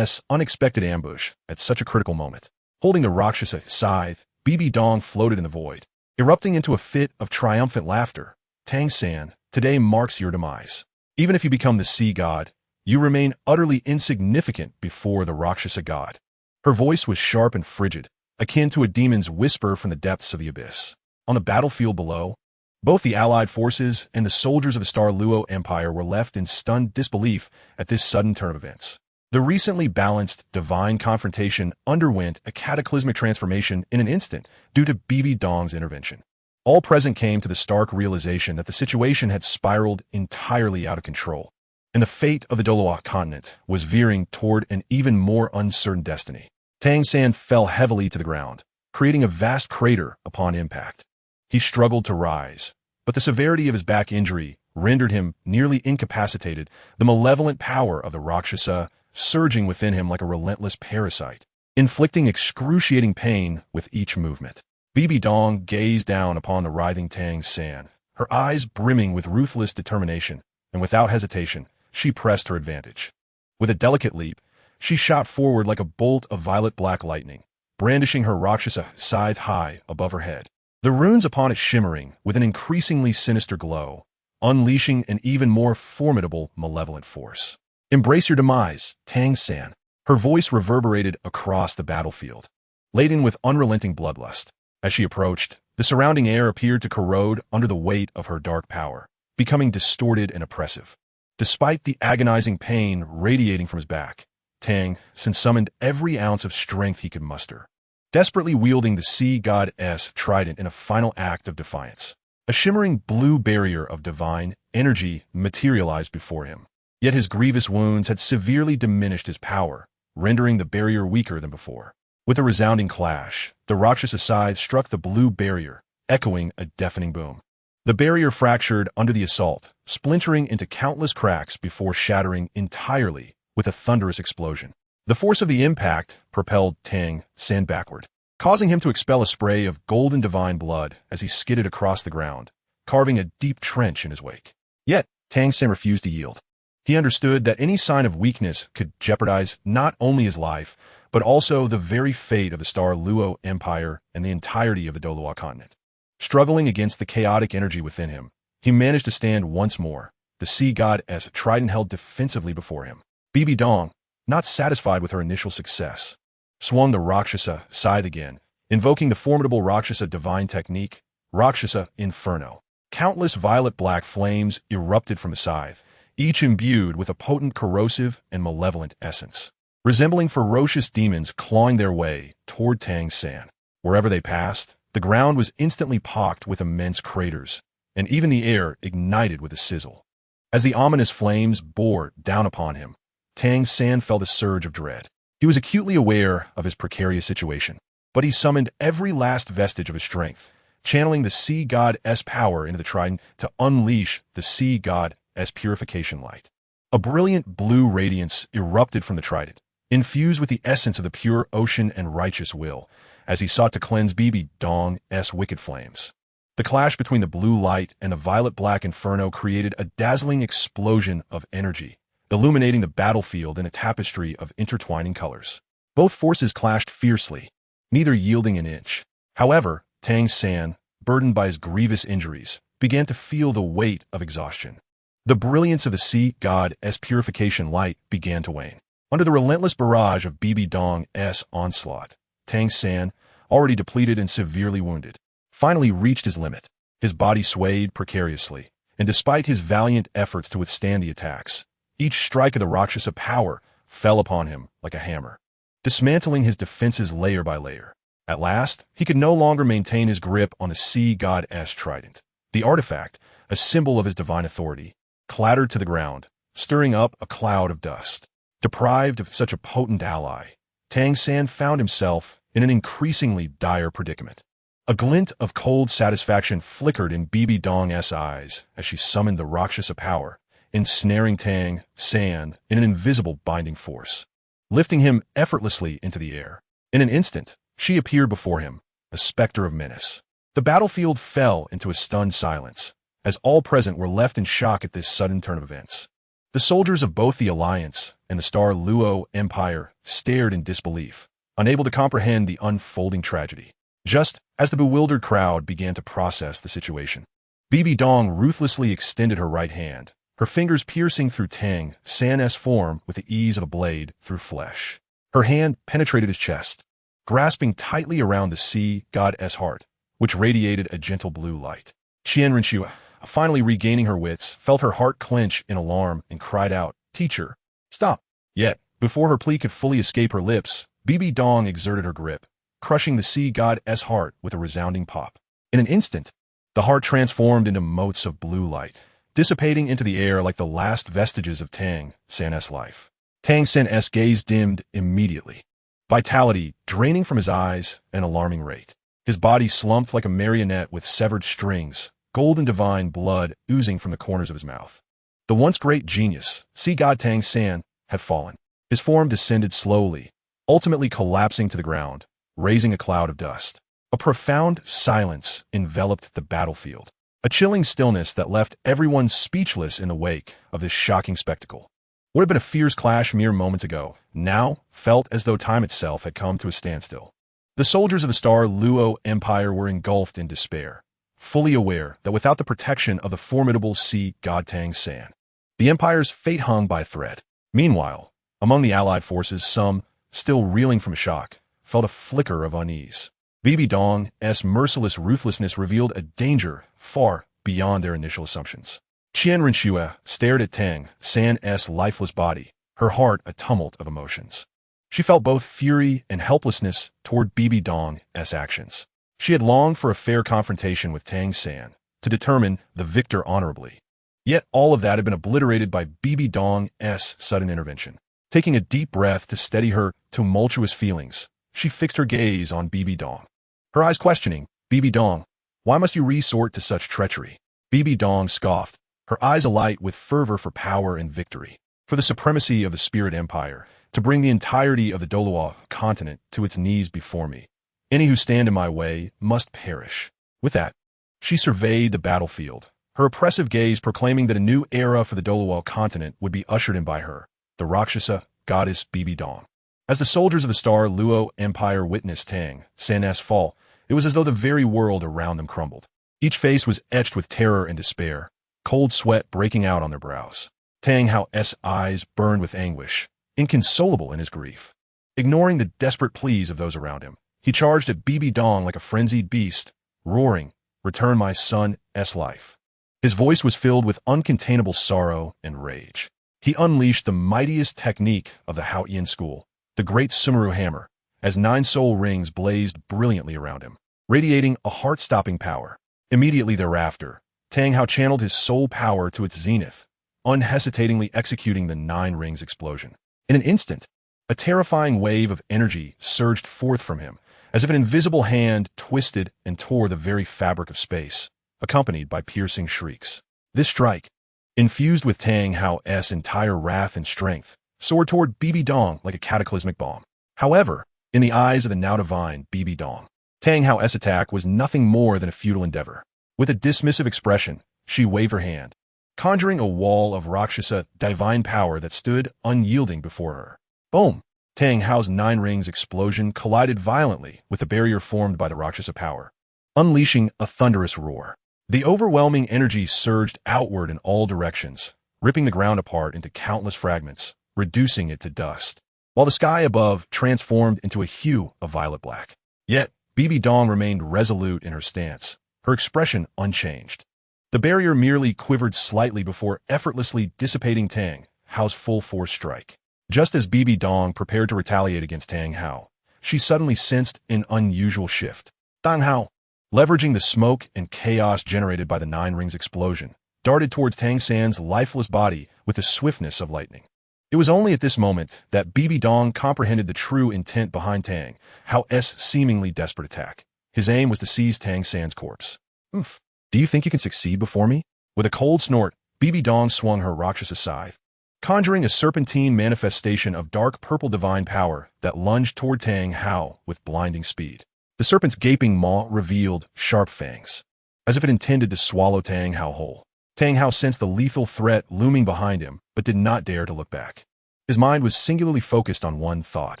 unexpected ambush at such a critical moment. Holding the Rakshasa scythe, Bibi Dong floated in the void, erupting into a fit of triumphant laughter. Tang San, today marks your demise. Even if you become the sea god, you remain utterly insignificant before the Rakshasa god. Her voice was sharp and frigid, akin to a demon's whisper from the depths of the abyss. On the battlefield below, both the allied forces and the soldiers of the Douluo Empire were left in stunned disbelief at this sudden turn of events. The recently balanced divine confrontation underwent a cataclysmic transformation in an instant due to Bibi Dong's intervention. All present came to the stark realization that the situation had spiraled entirely out of control, and the fate of the Douluo Continent was veering toward an even more uncertain destiny. Tang San fell heavily to the ground, creating a vast crater upon impact. He struggled to rise, but the severity of his back injury rendered him nearly incapacitated, the malevolent power of the Rakshasa surging within him like a relentless parasite, inflicting excruciating pain with each movement. Bibi Dong gazed down upon the writhing Tang San, her eyes brimming with ruthless determination, and without hesitation, she pressed her advantage. With a delicate leap, she shot forward like a bolt of violet-black lightning, brandishing her Rakshasa scythe high above her head, the runes upon it shimmering with an increasingly sinister glow, unleashing an even more formidable malevolent force. Embrace your demise, Tang San. Her voice reverberated across the battlefield, laden with unrelenting bloodlust. As she approached, the surrounding air appeared to corrode under the weight of her dark power, becoming distorted and oppressive. Despite the agonizing pain radiating from his back, Tang San summoned every ounce of strength he could muster, desperately wielding the sea god's trident in a final act of defiance. A shimmering blue barrier of divine energy materialized before him. Yet his grievous wounds had severely diminished his power, rendering the barrier weaker than before. With a resounding clash, the Rakshasa scythe struck the blue barrier, echoing a deafening boom. The barrier fractured under the assault, splintering into countless cracks before shattering entirely with a thunderous explosion. The force of the impact propelled Tang San backward, causing him to expel a spray of golden divine blood as he skidded across the ground, carving a deep trench in his wake. Yet, Tang San refused to yield. He understood that any sign of weakness could jeopardize not only his life, but also the very fate of the Douluo Empire and the entirety of the Douluo Continent. Struggling against the chaotic energy within him, he managed to stand once more, the sea god's trident held defensively before him. Bibi Dong, not satisfied with her initial success, swung the Rakshasa scythe again, invoking the formidable Rakshasa divine technique, Rakshasa Inferno. Countless violet-black flames erupted from the scythe, each imbued with a potent corrosive and malevolent essence, resembling ferocious demons clawing their way toward Tang San. Wherever they passed, the ground was instantly pocked with immense craters, and even the air ignited with a sizzle. As the ominous flames bore down upon him, Tang San felt a surge of dread. He was acutely aware of his precarious situation, but he summoned every last vestige of his strength, channeling the sea god's power into the trident to unleash the sea god's purification light. A brilliant blue radiance erupted from the trident, infused with the essence of the pure ocean and righteous will, as he sought to cleanse Bibi Dong's wicked flames. The clash between the blue light and the violet-black inferno created a dazzling explosion of energy, illuminating the battlefield in a tapestry of intertwining colors. Both forces clashed fiercely, neither yielding an inch. However, Tang San, burdened by his grievous injuries, began to feel the weight of exhaustion. The brilliance of the sea god's purification light began to wane. Under the relentless barrage of Bibi Dong's onslaught, Tang San, already depleted and severely wounded, finally reached his limit. His body swayed precariously, and despite his valiant efforts to withstand the attacks, each strike of the Rakshasa power fell upon him like a hammer, dismantling his defenses layer by layer. At last, he could no longer maintain his grip on the sea goddess trident. The artifact, a symbol of his divine authority, clattered to the ground, stirring up a cloud of dust. Deprived of such a potent ally, Tang San found himself in an increasingly dire predicament. A glint of cold satisfaction flickered in Bibi Dong's eyes as she summoned the Rakshasa power, ensnaring Tang San in an invisible binding force, lifting him effortlessly into the air. In an instant, she appeared before him, a specter of menace. The battlefield fell into a stunned silence, as all present were left in shock at this sudden turn of events. The soldiers of both the Alliance and the Douluo Empire stared in disbelief, unable to comprehend the unfolding tragedy. Just as the bewildered crowd began to process the situation, Bibi Dong ruthlessly extended her right hand, her fingers piercing through Tang San's form with the ease of a blade through flesh. Her hand penetrated his chest, grasping tightly around the sea goddess heart, which radiated a gentle blue light. Qian Renshua, finally regaining her wits, felt her heart clench in alarm and cried out, "Teacher, stop!" Yet, before her plea could fully escape her lips, Bibi Dong exerted her grip, crushing the sea goddess heart with a resounding pop. In an instant, the heart transformed into motes of blue light, dissipating into the air like the last vestiges of Tang San's life. Tang San's gaze dimmed immediately, vitality draining from his eyes at an alarming rate. His body slumped like a marionette with severed strings, golden divine blood oozing from the corners of his mouth. The once great genius, sea god Tang San, had fallen. His form descended slowly, ultimately collapsing to the ground, raising a cloud of dust. A profound silence enveloped the battlefield, a chilling stillness that left everyone speechless in the wake of this shocking spectacle. What had been a fierce clash mere moments ago now felt as though time itself had come to a standstill. The soldiers of the Douluo Empire were engulfed in despair, fully aware that without the protection of the formidable sea god Tang San, the Empire's fate hung by a thread. Meanwhile, among the allied forces, some, still reeling from shock, felt a flicker of unease. Bibi Dong's merciless ruthlessness revealed a danger far beyond their initial assumptions. Qian Renshua stared at Tang San's lifeless body, her heart a tumult of emotions. She felt both fury and helplessness toward Bibi Dong's actions. She had longed for a fair confrontation with Tang San to determine the victor honorably. Yet all of that had been obliterated by Bibi Dong's sudden intervention. Taking a deep breath to steady her tumultuous feelings, she fixed her gaze on Bibi Dong, her eyes questioning. "Bibi Dong, why must you resort to such treachery?" Bibi Dong scoffed, her eyes alight with fervor for power and victory, for the supremacy of the Spirit Empire, to bring the entirety of the Douluo Continent to its knees before me. Any who stand in my way must perish. With that, she surveyed the battlefield, her oppressive gaze proclaiming that a new era for the Douluo Continent would be ushered in by her, the Rakshasa goddess Bibi Dong. As the soldiers of the Douluo Empire witnessed Tang San's fall, it was as though the very world around them crumbled. Each face was etched with terror and despair, cold sweat breaking out on their brows. Tang Hao's eyes burned with anguish, inconsolable in his grief. Ignoring the desperate pleas of those around him, he charged at Bibi Dong like a frenzied beast, roaring, "Return my son's life." His voice was filled with uncontainable sorrow and rage. He unleashed the mightiest technique of the Haoyan school, the great Sumeru hammer, as 9 soul rings blazed brilliantly around him, radiating a heart-stopping power. Immediately thereafter, Tang Hao channeled his soul power to its zenith, unhesitatingly executing the 9 rings explosion. In an instant, a terrifying wave of energy surged forth from him, as if an invisible hand twisted and tore the very fabric of space, accompanied by piercing shrieks. This strike, infused with Tang Hao's entire wrath and strength, soared toward Bibi Dong like a cataclysmic bomb. However, in the eyes of the now divine Bibi Dong, Tang Hao's attack was nothing more than a futile endeavor. With a dismissive expression, she waved her hand, conjuring a wall of Rakshasa divine power that stood unyielding before her. Boom! Tang Hao's 9 rings explosion collided violently with the barrier formed by the Rakshasa power, unleashing a thunderous roar. The overwhelming energy surged outward in all directions, ripping the ground apart into countless fragments, reducing it to dust, while the sky above transformed into a hue of violet black. Yet, Bibi Dong remained resolute in her stance, her expression unchanged. The barrier merely quivered slightly before effortlessly dissipating Tang Hao's full-force strike. Just as Bibi Dong prepared to retaliate against Tang Hao, she suddenly sensed an unusual shift. Tang Hao, leveraging the smoke and chaos generated by the Nine Rings explosion, darted towards Tang San's lifeless body with the swiftness of lightning. It was only at this moment that Bibi Dong comprehended the true intent behind Tang Hao's seemingly desperate attack. His aim was to seize Tang San's corpse. "Oof. Do you think you can succeed before me?" With a cold snort, Bibi Dong swung her Rakshasa scythe, conjuring a serpentine manifestation of dark purple divine power that lunged toward Tang Hao with blinding speed. The serpent's gaping maw revealed sharp fangs, as if it intended to swallow Tang Hao whole. Tang Hao sensed the lethal threat looming behind him, but did not dare to look back. His mind was singularly focused on one thought.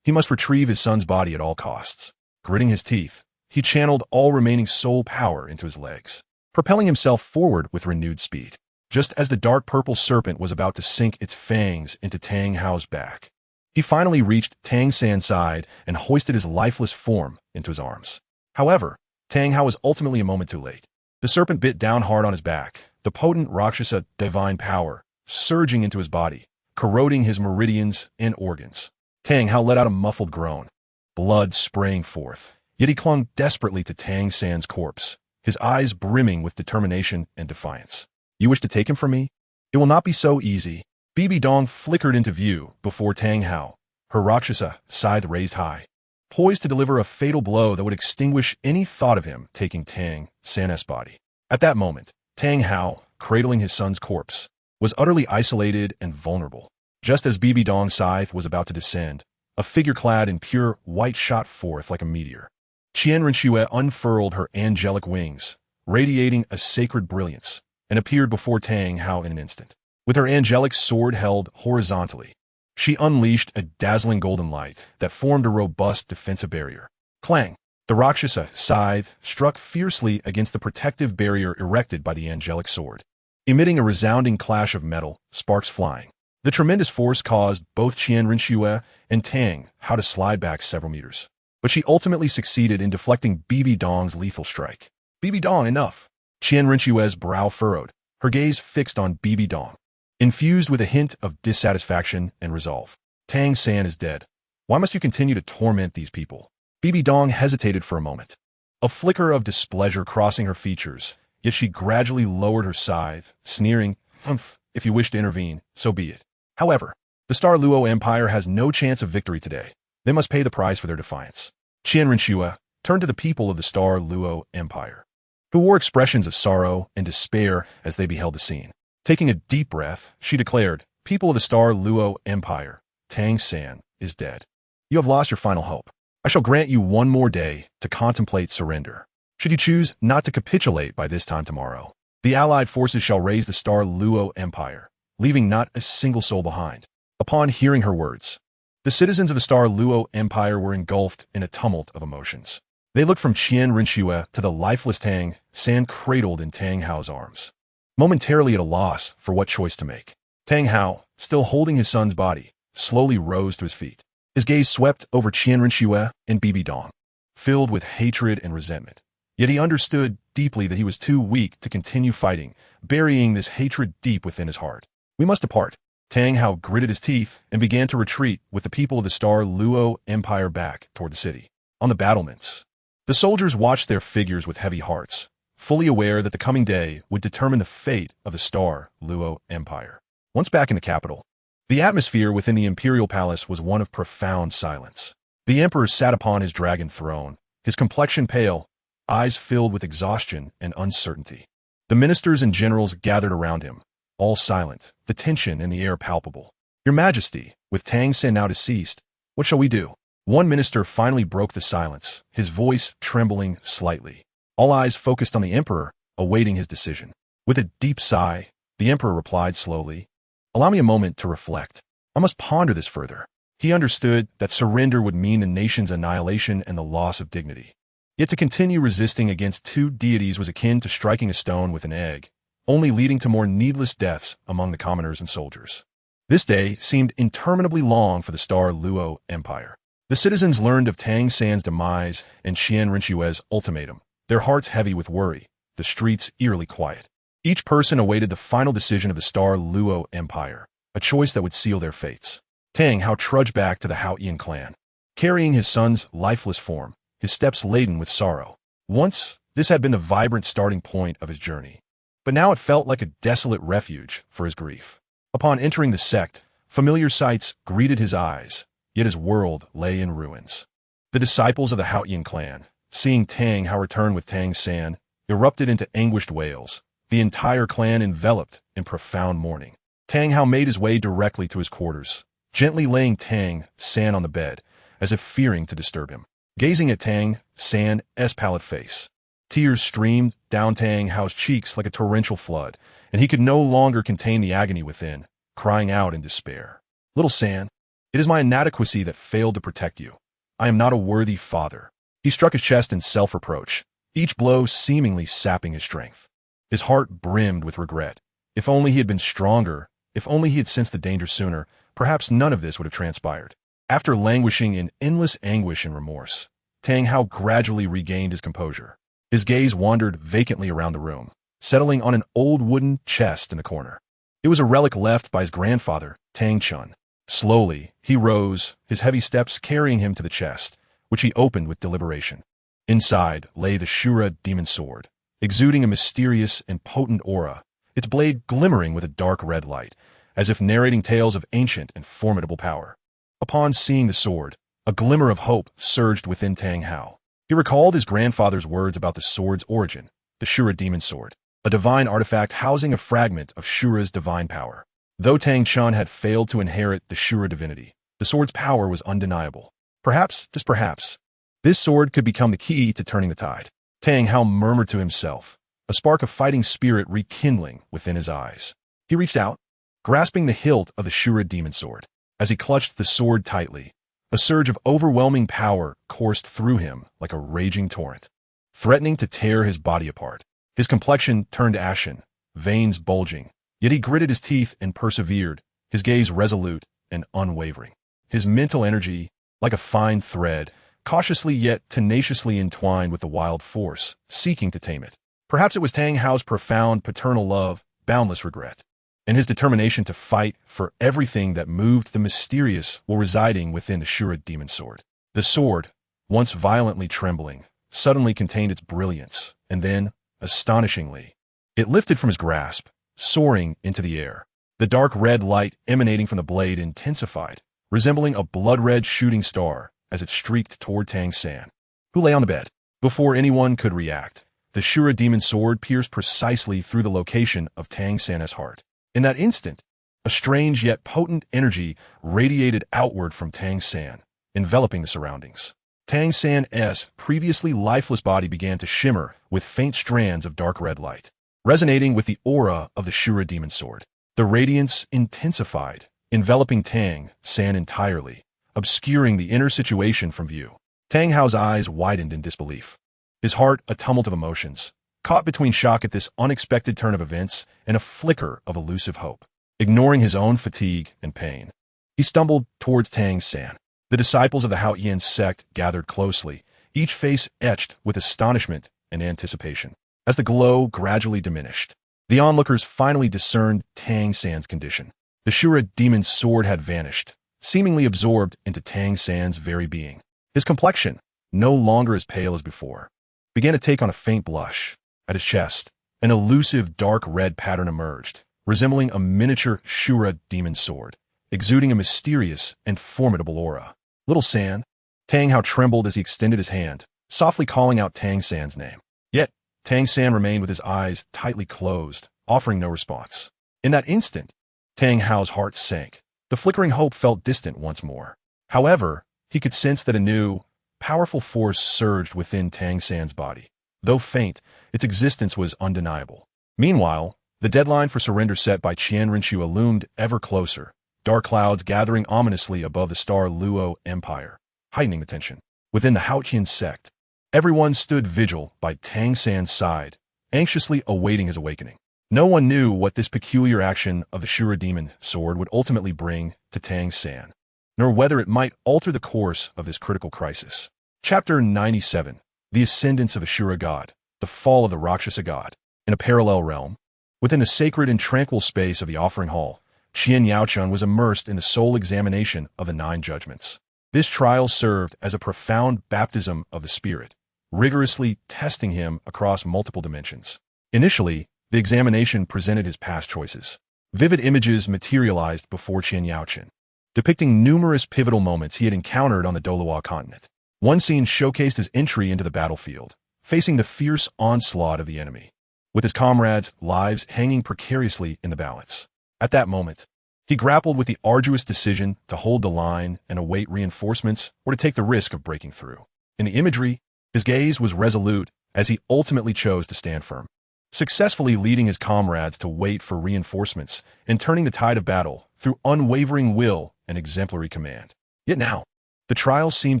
He must retrieve his son's body at all costs. Gritting his teeth, he channeled all remaining soul power into his legs, propelling himself forward with renewed speed. Just as the dark purple serpent was about to sink its fangs into Tang Hao's back, he finally reached Tang San's side and hoisted his lifeless form into his arms. However, Tang Hao was ultimately a moment too late. The serpent bit down hard on his back, the potent Rakshasa divine power surging into his body, corroding his meridians and organs. Tang Hao let out a muffled groan, blood spraying forth, yet he clung desperately to Tang San's corpse, his eyes brimming with determination and defiance. "You wish to take him from me? It will not be so easy." Bibi Dong flickered into view before Tang Hao, her Rakshasa scythe raised high, poised to deliver a fatal blow that would extinguish any thought of him taking Tang San's body. At that moment, Tang Hao, cradling his son's corpse, was utterly isolated and vulnerable. Just as Bibi Dong's scythe was about to descend, a figure clad in pure white shot forth like a meteor. Qian Renxue unfurled her angelic wings, radiating a sacred brilliance, and appeared before Tang Hao in an instant. With her angelic sword held horizontally, she unleashed a dazzling golden light that formed a robust defensive barrier. Clang! The Rakshasa scythe struck fiercely against the protective barrier erected by the angelic sword, emitting a resounding clash of metal, sparks flying. The tremendous force caused both Qian Renxue and Tang Hao to slide back several meters, but she ultimately succeeded in deflecting Bibi Dong's lethal strike. "Bibi Dong, enough!" Qian Renxue's brow furrowed, her gaze fixed on Bibi Dong, infused with a hint of dissatisfaction and resolve. "Tang San is dead. Why must you continue to torment these people?" Bibi Dong hesitated for a moment, a flicker of displeasure crossing her features, yet she gradually lowered her scythe, sneering, "Humph, if you wish to intervene, so be it. However, the Star Luo Empire has no chance of victory today. They must pay the price for their defiance." Qian Renxue turned to the people of the Star Luo Empire, who wore expressions of sorrow and despair as they beheld the scene. Taking a deep breath, she declared, "People of the Star Luo Empire, Tang San is dead. You have lost your final hope. I shall grant you one more day to contemplate surrender. Should you choose not to capitulate by this time tomorrow, the Allied forces shall raise the Star Luo Empire, leaving not a single soul behind." Upon hearing her words, the citizens of the Star Luo Empire were engulfed in a tumult of emotions. They looked from Qian Renxue to the lifeless Tang San cradled in Tang Hao's arms, momentarily at a loss for what choice to make. Tang Hao, still holding his son's body, slowly rose to his feet. His gaze swept over Qian Renxue and Bibi Dong, filled with hatred and resentment. Yet he understood deeply that he was too weak to continue fighting, burying this hatred deep within his heart. "We must depart." Tang Hao gritted his teeth and began to retreat with the people of the Star Luo Empire back toward the city. On the battlements, the soldiers watched their figures with heavy hearts, fully aware that the coming day would determine the fate of the Star Luo Empire. Once back in the capital, the atmosphere within the imperial palace was one of profound silence. The emperor sat upon his dragon throne, his complexion pale, eyes filled with exhaustion and uncertainty. The ministers and generals gathered around him, all silent, the tension in the air palpable. "Your Majesty, with Tang San now deceased, what shall we do?" One minister finally broke the silence, his voice trembling slightly. All eyes focused on the emperor, awaiting his decision. With a deep sigh, the emperor replied slowly, "Allow me a moment to reflect. I must ponder this further." He understood that surrender would mean the nation's annihilation and the loss of dignity. Yet to continue resisting against two deities was akin to striking a stone with an egg, only leading to more needless deaths among the commoners and soldiers. This day seemed interminably long for the Star Luo Empire. The citizens learned of Tang San's demise and Qian Rinchue's ultimatum, their hearts heavy with worry, the streets eerily quiet. Each person awaited the final decision of the Star Luo Empire, a choice that would seal their fates. Tang Hao trudged back to the Haotian clan, carrying his son's lifeless form, his steps laden with sorrow. Once, this had been the vibrant starting point of his journey, but now it felt like a desolate refuge for his grief. Upon entering the sect, familiar sights greeted his eyes, yet his world lay in ruins. The disciples of the Haotian clan, seeing Tang Hao return with Tang San, erupted into anguished wails, the entire clan enveloped in profound mourning. Tang Hao made his way directly to his quarters, gently laying Tang San on the bed, as if fearing to disturb him. Gazing at Tang San's pallid face, tears streamed down Tang Hao's cheeks like a torrential flood, and he could no longer contain the agony within, crying out in despair. "Little San, it is my inadequacy that failed to protect you. I am not a worthy father." He struck his chest in self-reproach, each blow seemingly sapping his strength. His heart brimmed with regret. If only he had been stronger, if only he had sensed the danger sooner, perhaps none of this would have transpired. After languishing in endless anguish and remorse, Tang Hao gradually regained his composure. His gaze wandered vacantly around the room, settling on an old wooden chest in the corner. It was a relic left by his grandfather, Tang Chun. Slowly, he rose, his heavy steps carrying him to the chest, which he opened with deliberation. Inside lay the Shura demon sword, exuding a mysterious and potent aura, its blade glimmering with a dark red light, as if narrating tales of ancient and formidable power. Upon seeing the sword, a glimmer of hope surged within Tang Hao. He recalled his grandfather's words about the sword's origin, the Shura demon sword, a divine artifact housing a fragment of Shura's divine power. Though Tang Chun had failed to inherit the Shura divinity, the sword's power was undeniable. Perhaps, just perhaps, this sword could become the key to turning the tide. Tang Hao murmured to himself, a spark of fighting spirit rekindling within his eyes. He reached out, grasping the hilt of the Shura demon sword. As he clutched the sword tightly, a surge of overwhelming power coursed through him like a raging torrent, threatening to tear his body apart. His complexion turned ashen, veins bulging, yet he gritted his teeth and persevered, his gaze resolute and unwavering. His mental energy, like a fine thread, cautiously yet tenaciously entwined with the wild force, seeking to tame it. Perhaps it was Tang Hao's profound paternal love, boundless regret, and his determination to fight for everything that moved the mysterious while residing within the Shura demon sword. The sword, once violently trembling, suddenly contained its brilliance, and then, astonishingly, it lifted from his grasp, soaring into the air. The dark red light emanating from the blade intensified, resembling a blood-red shooting star as it streaked toward Tang San, who lay on the bed. Before anyone could react, the Shura demon sword pierced precisely through the location of Tang San's heart. In that instant, a strange yet potent energy radiated outward from Tang San, enveloping the surroundings. Tang San's previously lifeless body began to shimmer with faint strands of dark red light, resonating with the aura of the Shura demon sword. The radiance intensified, enveloping Tang San entirely, obscuring the inner situation from view. Tang Hao's eyes widened in disbelief, his heart a tumult of emotions, caught between shock at this unexpected turn of events and a flicker of elusive hope. Ignoring his own fatigue and pain, he stumbled towards Tang San. The disciples of the Haotian sect gathered closely, each face etched with astonishment and anticipation. As the glow gradually diminished, the onlookers finally discerned Tang San's condition. The Shura demon sword had vanished, seemingly absorbed into Tang San's very being. His complexion, no longer as pale as before, began to take on a faint blush. At his chest, an elusive dark red pattern emerged, resembling a miniature Shura demon sword, exuding a mysterious and formidable aura. "Little San." Tang Hao trembled as he extended his hand, softly calling out Tang San's name. Yet, Tang San remained with his eyes tightly closed, offering no response. In that instant, Tang Hao's heart sank. The flickering hope felt distant once more. However, he could sense that a new, powerful force surged within Tang San's body. Though faint, its existence was undeniable. Meanwhile, the deadline for surrender set by Qian Rinchu loomed ever closer, dark clouds gathering ominously above the Star Luo Empire, heightening the tension. Within the Haotian sect, everyone stood vigil by Tang San's side, anxiously awaiting his awakening. No one knew what this peculiar action of the Shura demon sword would ultimately bring to Tang San. nor whether it might alter the course of this critical crisis. Chapter 97. The Ascendance of Ashura God, the Fall of the Rakshasa God. In a parallel realm, within the sacred and tranquil space of the offering hall, Qian Yaochun was immersed in the soul examination of the 9 judgments. This trial served as a profound baptism of the spirit, rigorously testing him across multiple dimensions. Initially, the examination presented his past choices. Vivid images materialized before Qian Yaochun, depicting numerous pivotal moments he had encountered on the Douluo Continent. One scene showcased his entry into the battlefield, facing the fierce onslaught of the enemy, with his comrades' lives hanging precariously in the balance. At that moment, he grappled with the arduous decision to hold the line and await reinforcements or to take the risk of breaking through. In the imagery, his gaze was resolute as he ultimately chose to stand firm, successfully leading his comrades to wait for reinforcements and turning the tide of battle through unwavering will and exemplary command. Yet now, the trial seemed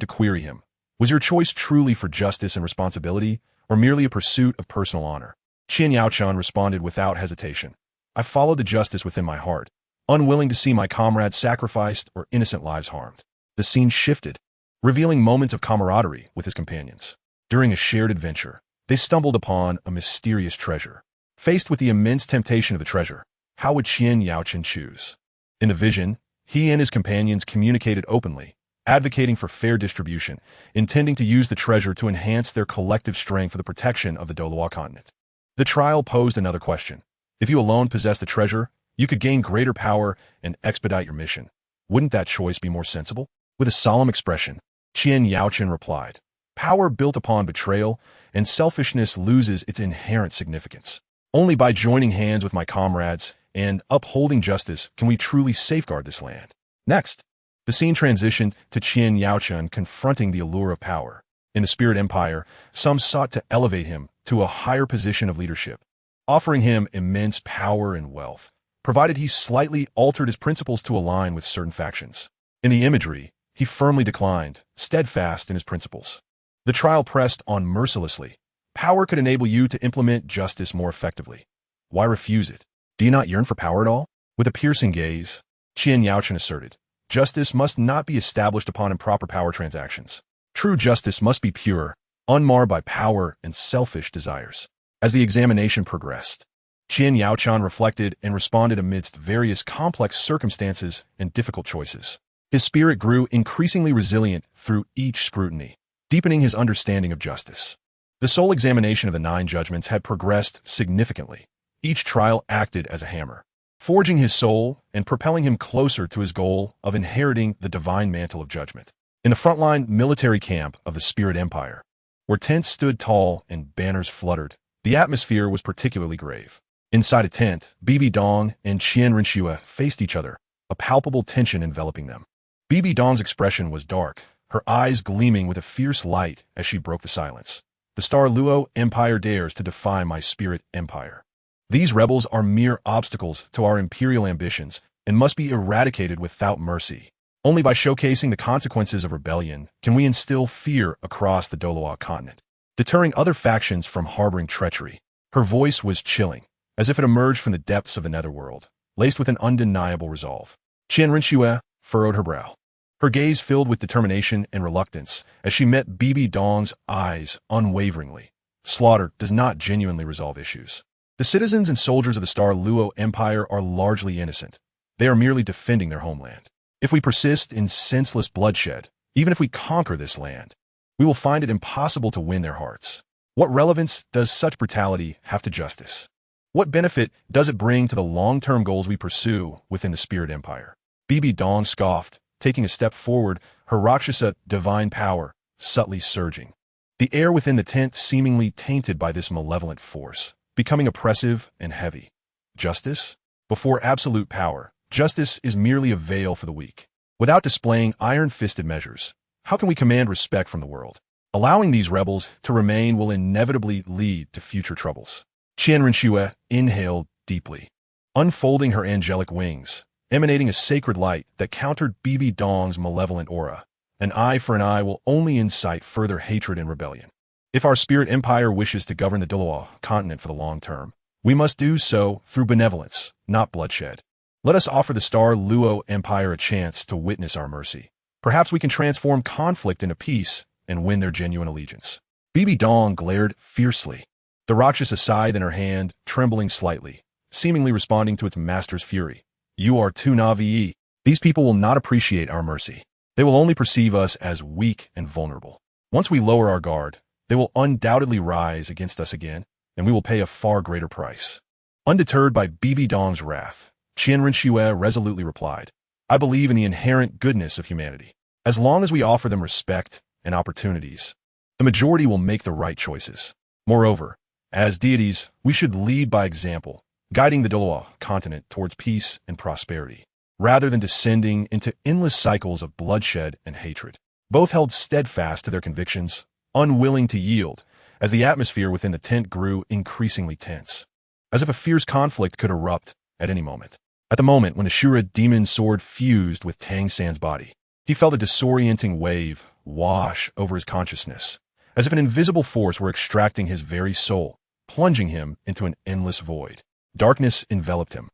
to query him. Was your choice truly for justice and responsibility, or merely a pursuit of personal honor? Qian Yaochun responded without hesitation. I followed the justice within my heart, unwilling to see my comrades sacrificed or innocent lives harmed. The scene shifted, revealing moments of camaraderie with his companions. During a shared adventure, they stumbled upon a mysterious treasure. Faced with the immense temptation of the treasure, how would Qian Yaochun choose? In the vision, he and his companions communicated openly, advocating for fair distribution, intending to use the treasure to enhance their collective strength for the protection of the Douluo Continent. The trial posed another question. If you alone possess the treasure, you could gain greater power and expedite your mission. Wouldn't that choice be more sensible? With a solemn expression, Qian Yaochun replied, Power built upon betrayal and selfishness loses its inherent significance. Only by joining hands with my comrades and upholding justice can we truly safeguard this land. Next, the scene transitioned to Qian Yaochun confronting the allure of power. In the Spirit Empire, some sought to elevate him to a higher position of leadership, offering him immense power and wealth, provided he slightly altered his principles to align with certain factions. In the imagery, he firmly declined, steadfast in his principles. The trial pressed on mercilessly. Power could enable you to implement justice more effectively. Why refuse it? Do you not yearn for power at all? With a piercing gaze, Qian Yaochun asserted, Justice must not be established upon improper power transactions. True justice must be pure, unmarred by power and selfish desires. As the examination progressed, Qian Yaochun reflected and responded amidst various complex circumstances and difficult choices. His spirit grew increasingly resilient through each scrutiny, deepening his understanding of justice. The soul examination of the 9 judgments had progressed significantly. Each trial acted as a hammer, forging his soul and propelling him closer to his goal of inheriting the divine mantle of judgment. In the frontline military camp of the Spirit Empire, where tents stood tall and banners fluttered, the atmosphere was particularly grave. Inside a tent, Bibi Dong and Qian Rinxue faced each other, a palpable tension enveloping them. Bibi Dong's expression was dark, her eyes gleaming with a fierce light as she broke the silence. The Star Luo Empire dares to defy my Spirit Empire. These rebels are mere obstacles to our imperial ambitions and must be eradicated without mercy. Only by showcasing the consequences of rebellion can we instill fear across the Douluo Continent, deterring other factions from harboring treachery. Her voice was chilling, as if it emerged from the depths of the netherworld, laced with an undeniable resolve. Qian Rinxue furrowed her brow, her gaze filled with determination and reluctance as she met Bibi Dong's eyes unwaveringly. Slaughter does not genuinely resolve issues. The citizens and soldiers of the Star Luo Empire are largely innocent. They are merely defending their homeland. If we persist in senseless bloodshed, even if we conquer this land, we will find it impossible to win their hearts. What relevance does such brutality have to justice? What benefit does it bring to the long-term goals we pursue within the Spirit Empire? Bibi Dong scoffed, taking a step forward, her Rakshasa divine power subtly surging. The air within the tent seemingly tainted by this malevolent force, becoming oppressive and heavy. Justice? Before absolute power, justice is merely a veil for the weak. Without displaying iron-fisted measures, how can we command respect from the world? Allowing these rebels to remain will inevitably lead to future troubles. Qian Rinxue inhaled deeply, unfolding her angelic wings, emanating a sacred light that countered Bibi Dong's malevolent aura. An eye for an eye will only incite further hatred and rebellion. If our Spirit Empire wishes to govern the Douluo Continent for the long term, we must do so through benevolence, not bloodshed. Let us offer the Star Luo Empire a chance to witness our mercy. Perhaps we can transform conflict into peace and win their genuine allegiance. Bibi Dong glared fiercely, the Rakshasa scythe in her hand trembling slightly, seemingly responding to its master's fury. You are too naive. These people will not appreciate our mercy. They will only perceive us as weak and vulnerable. Once we lower our guard, they will undoubtedly rise against us again, and we will pay a far greater price. Undeterred by Bibi Dong's wrath, Qian Rinxue resolutely replied, I believe in the inherent goodness of humanity. As long as we offer them respect and opportunities, the majority will make the right choices. Moreover, as deities, we should lead by example, guiding the Douluo Continent towards peace and prosperity, rather than descending into endless cycles of bloodshed and hatred. Both held steadfast to their convictions, unwilling to yield, as the atmosphere within the tent grew increasingly tense, as if a fierce conflict could erupt at any moment. At the moment when the Shura demon sword fused with Tang San's body, he felt a disorienting wave wash over his consciousness, as if an invisible force were extracting his very soul, plunging him into an endless void. Darkness enveloped him.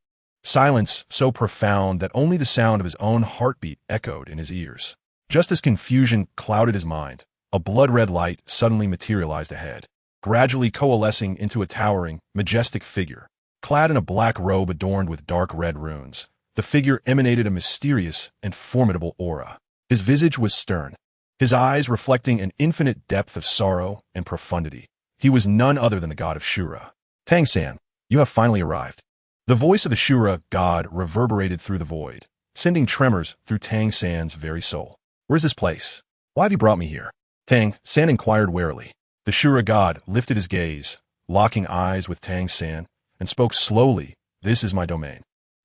Silence so profound that only the sound of his own heartbeat echoed in his ears. Just as confusion clouded his mind, a blood-red light suddenly materialized ahead, gradually coalescing into a towering, majestic figure. Clad in a black robe adorned with dark red runes, the figure emanated a mysterious and formidable aura. His visage was stern, his eyes reflecting an infinite depth of sorrow and profundity. He was none other than the god of Shura. Tang San, you have finally arrived. The voice of the Shura god reverberated through the void, sending tremors through Tang San's very soul. Where's this place? Why have you brought me here? Tang San inquired warily. The Shura god lifted his gaze, locking eyes with Tang San, and spoke slowly, This is my domain.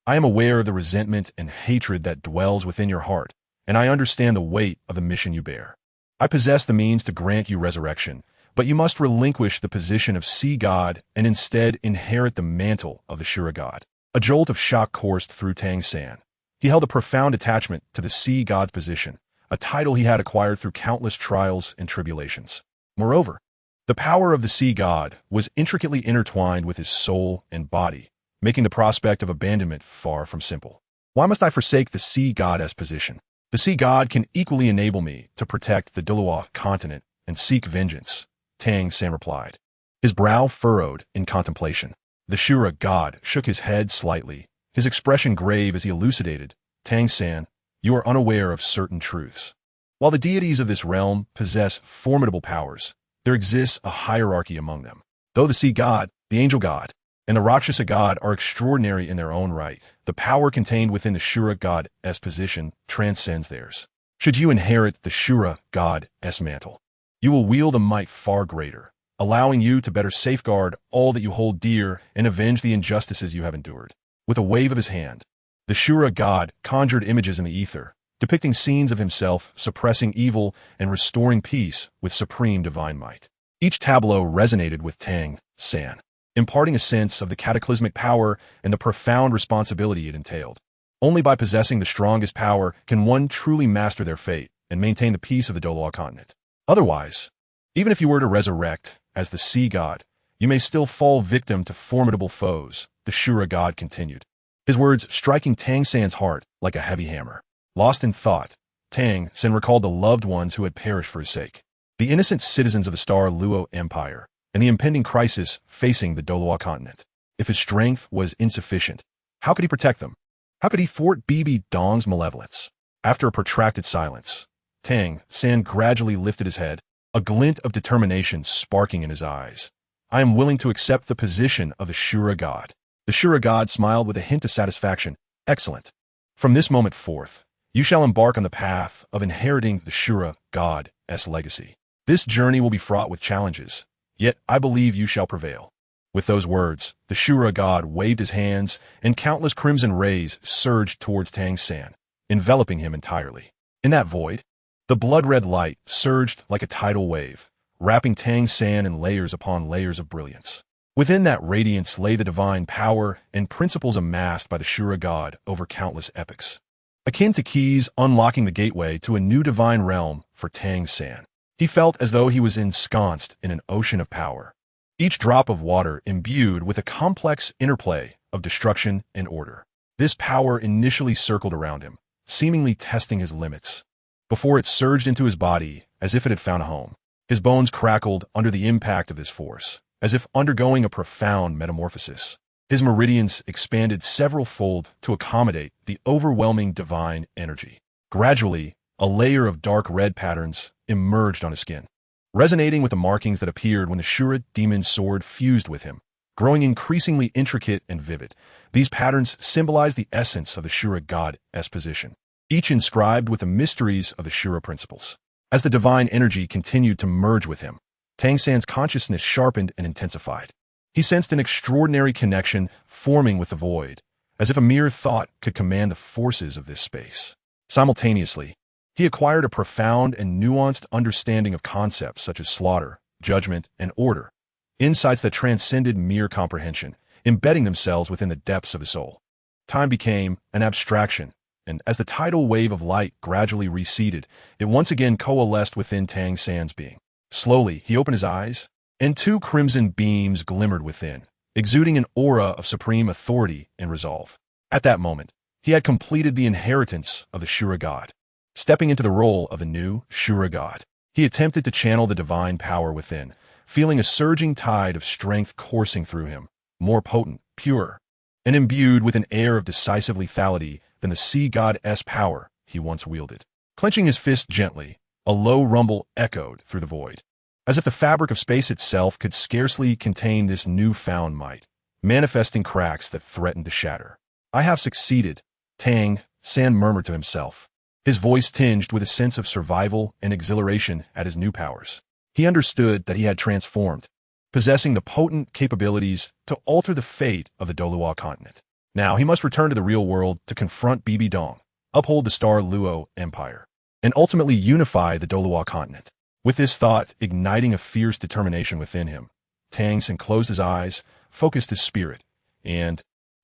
I am aware of the resentment and hatred that dwells within your heart, and I understand the weight of the mission you bear. I possess the means to grant you resurrection, but you must relinquish the position of sea god and instead inherit the mantle of the Shura god. A jolt of shock coursed through Tang San. He held a profound attachment to the sea god's position, a title he had acquired through countless trials and tribulations. Moreover, the power of the sea god was intricately intertwined with his soul and body, making the prospect of abandonment far from simple. Why must I forsake the sea goddess position? The sea god can equally enable me to protect the Douluo Continent and seek vengeance, Tang San replied, his brow furrowed in contemplation. The Shura god shook his head slightly, his expression grave as he elucidated, Tang San, you are unaware of certain truths. While the deities of this realm possess formidable powers, there exists a hierarchy among them. Though the sea god, the angel god, and the Rakshasa god are extraordinary in their own right, the power contained within the Shura god's position transcends theirs. Should you inherit the Shura god's mantle, you will wield a might far greater, allowing you to better safeguard all that you hold dear and avenge the injustices you have endured. With a wave of his hand, the Shura god conjured images in the ether, depicting scenes of himself suppressing evil and restoring peace with supreme divine might. Each tableau resonated with Tang San, imparting a sense of the cataclysmic power and the profound responsibility it entailed. Only by possessing the strongest power can one truly master their fate and maintain the peace of the Douluo Continent. Otherwise, even if you were to resurrect as the sea god, you may still fall victim to formidable foes, the Shura god continued, his words striking Tang San's heart like a heavy hammer. Lost in thought, Tang San recalled the loved ones who had perished for his sake, the innocent citizens of the Star Luo Empire, and the impending crisis facing the Douluo Continent. If his strength was insufficient, how could he protect them? How could he thwart Bibi Dong's malevolence? After a protracted silence, Tang San gradually lifted his head, a glint of determination sparking in his eyes. I am willing to accept the position of the Shura god. The Shura god smiled with a hint of satisfaction. Excellent. From this moment forth, you shall embark on the path of inheriting the Shura god's legacy. This journey will be fraught with challenges, yet I believe you shall prevail. With those words, the Shura god waved his hands, and countless crimson rays surged towards Tang San, enveloping him entirely. In that void, the blood-red light surged like a tidal wave, wrapping Tang San in layers upon layers of brilliance. Within that radiance lay the divine power and principles amassed by the Shura god over countless epochs, akin to keys unlocking the gateway to a new divine realm for Tang San. He felt as though he was ensconced in an ocean of power, each drop of water imbued with a complex interplay of destruction and order. This power initially circled around him, seemingly testing his limits, before it surged into his body as if it had found a home. His bones crackled under the impact of this force, as if undergoing a profound metamorphosis. His meridians expanded several-fold to accommodate the overwhelming divine energy. Gradually, a layer of dark red patterns emerged on his skin, resonating with the markings that appeared when the Shura demon's sword fused with him. Growing increasingly intricate and vivid, these patterns symbolize the essence of the Shura god's position, each inscribed with the mysteries of the Shura principles. As the divine energy continued to merge with him, Tang San's consciousness sharpened and intensified. He sensed an extraordinary connection forming with the void, as if a mere thought could command the forces of this space. Simultaneously, he acquired a profound and nuanced understanding of concepts such as slaughter, judgment, and order, insights that transcended mere comprehension, embedding themselves within the depths of his soul. Time became an abstraction, and as the tidal wave of light gradually receded, it once again coalesced within Tang San's being. Slowly, he opened his eyes, and two crimson beams glimmered within, exuding an aura of supreme authority and resolve. At that moment, he had completed the inheritance of the Shura god. Stepping into the role of the new Shura god, he attempted to channel the divine power within, feeling a surging tide of strength coursing through him, more potent, purer, and imbued with an air of decisive lethality than the sea god's power he once wielded. Clenching his fist gently, a low rumble echoed through the void, as if the fabric of space itself could scarcely contain this newfound might, manifesting cracks that threatened to shatter. "I have succeeded," Tang San murmured to himself, his voice tinged with a sense of survival and exhilaration at his new powers. He understood that he had transformed, possessing the potent capabilities to alter the fate of the Douluo Continent. Now he must return to the real world to confront Bibi Dong, uphold the Star Luo Empire, and ultimately unify the Douluo Continent. With this thought igniting a fierce determination within him, Tang San closed his eyes, focused his spirit, and,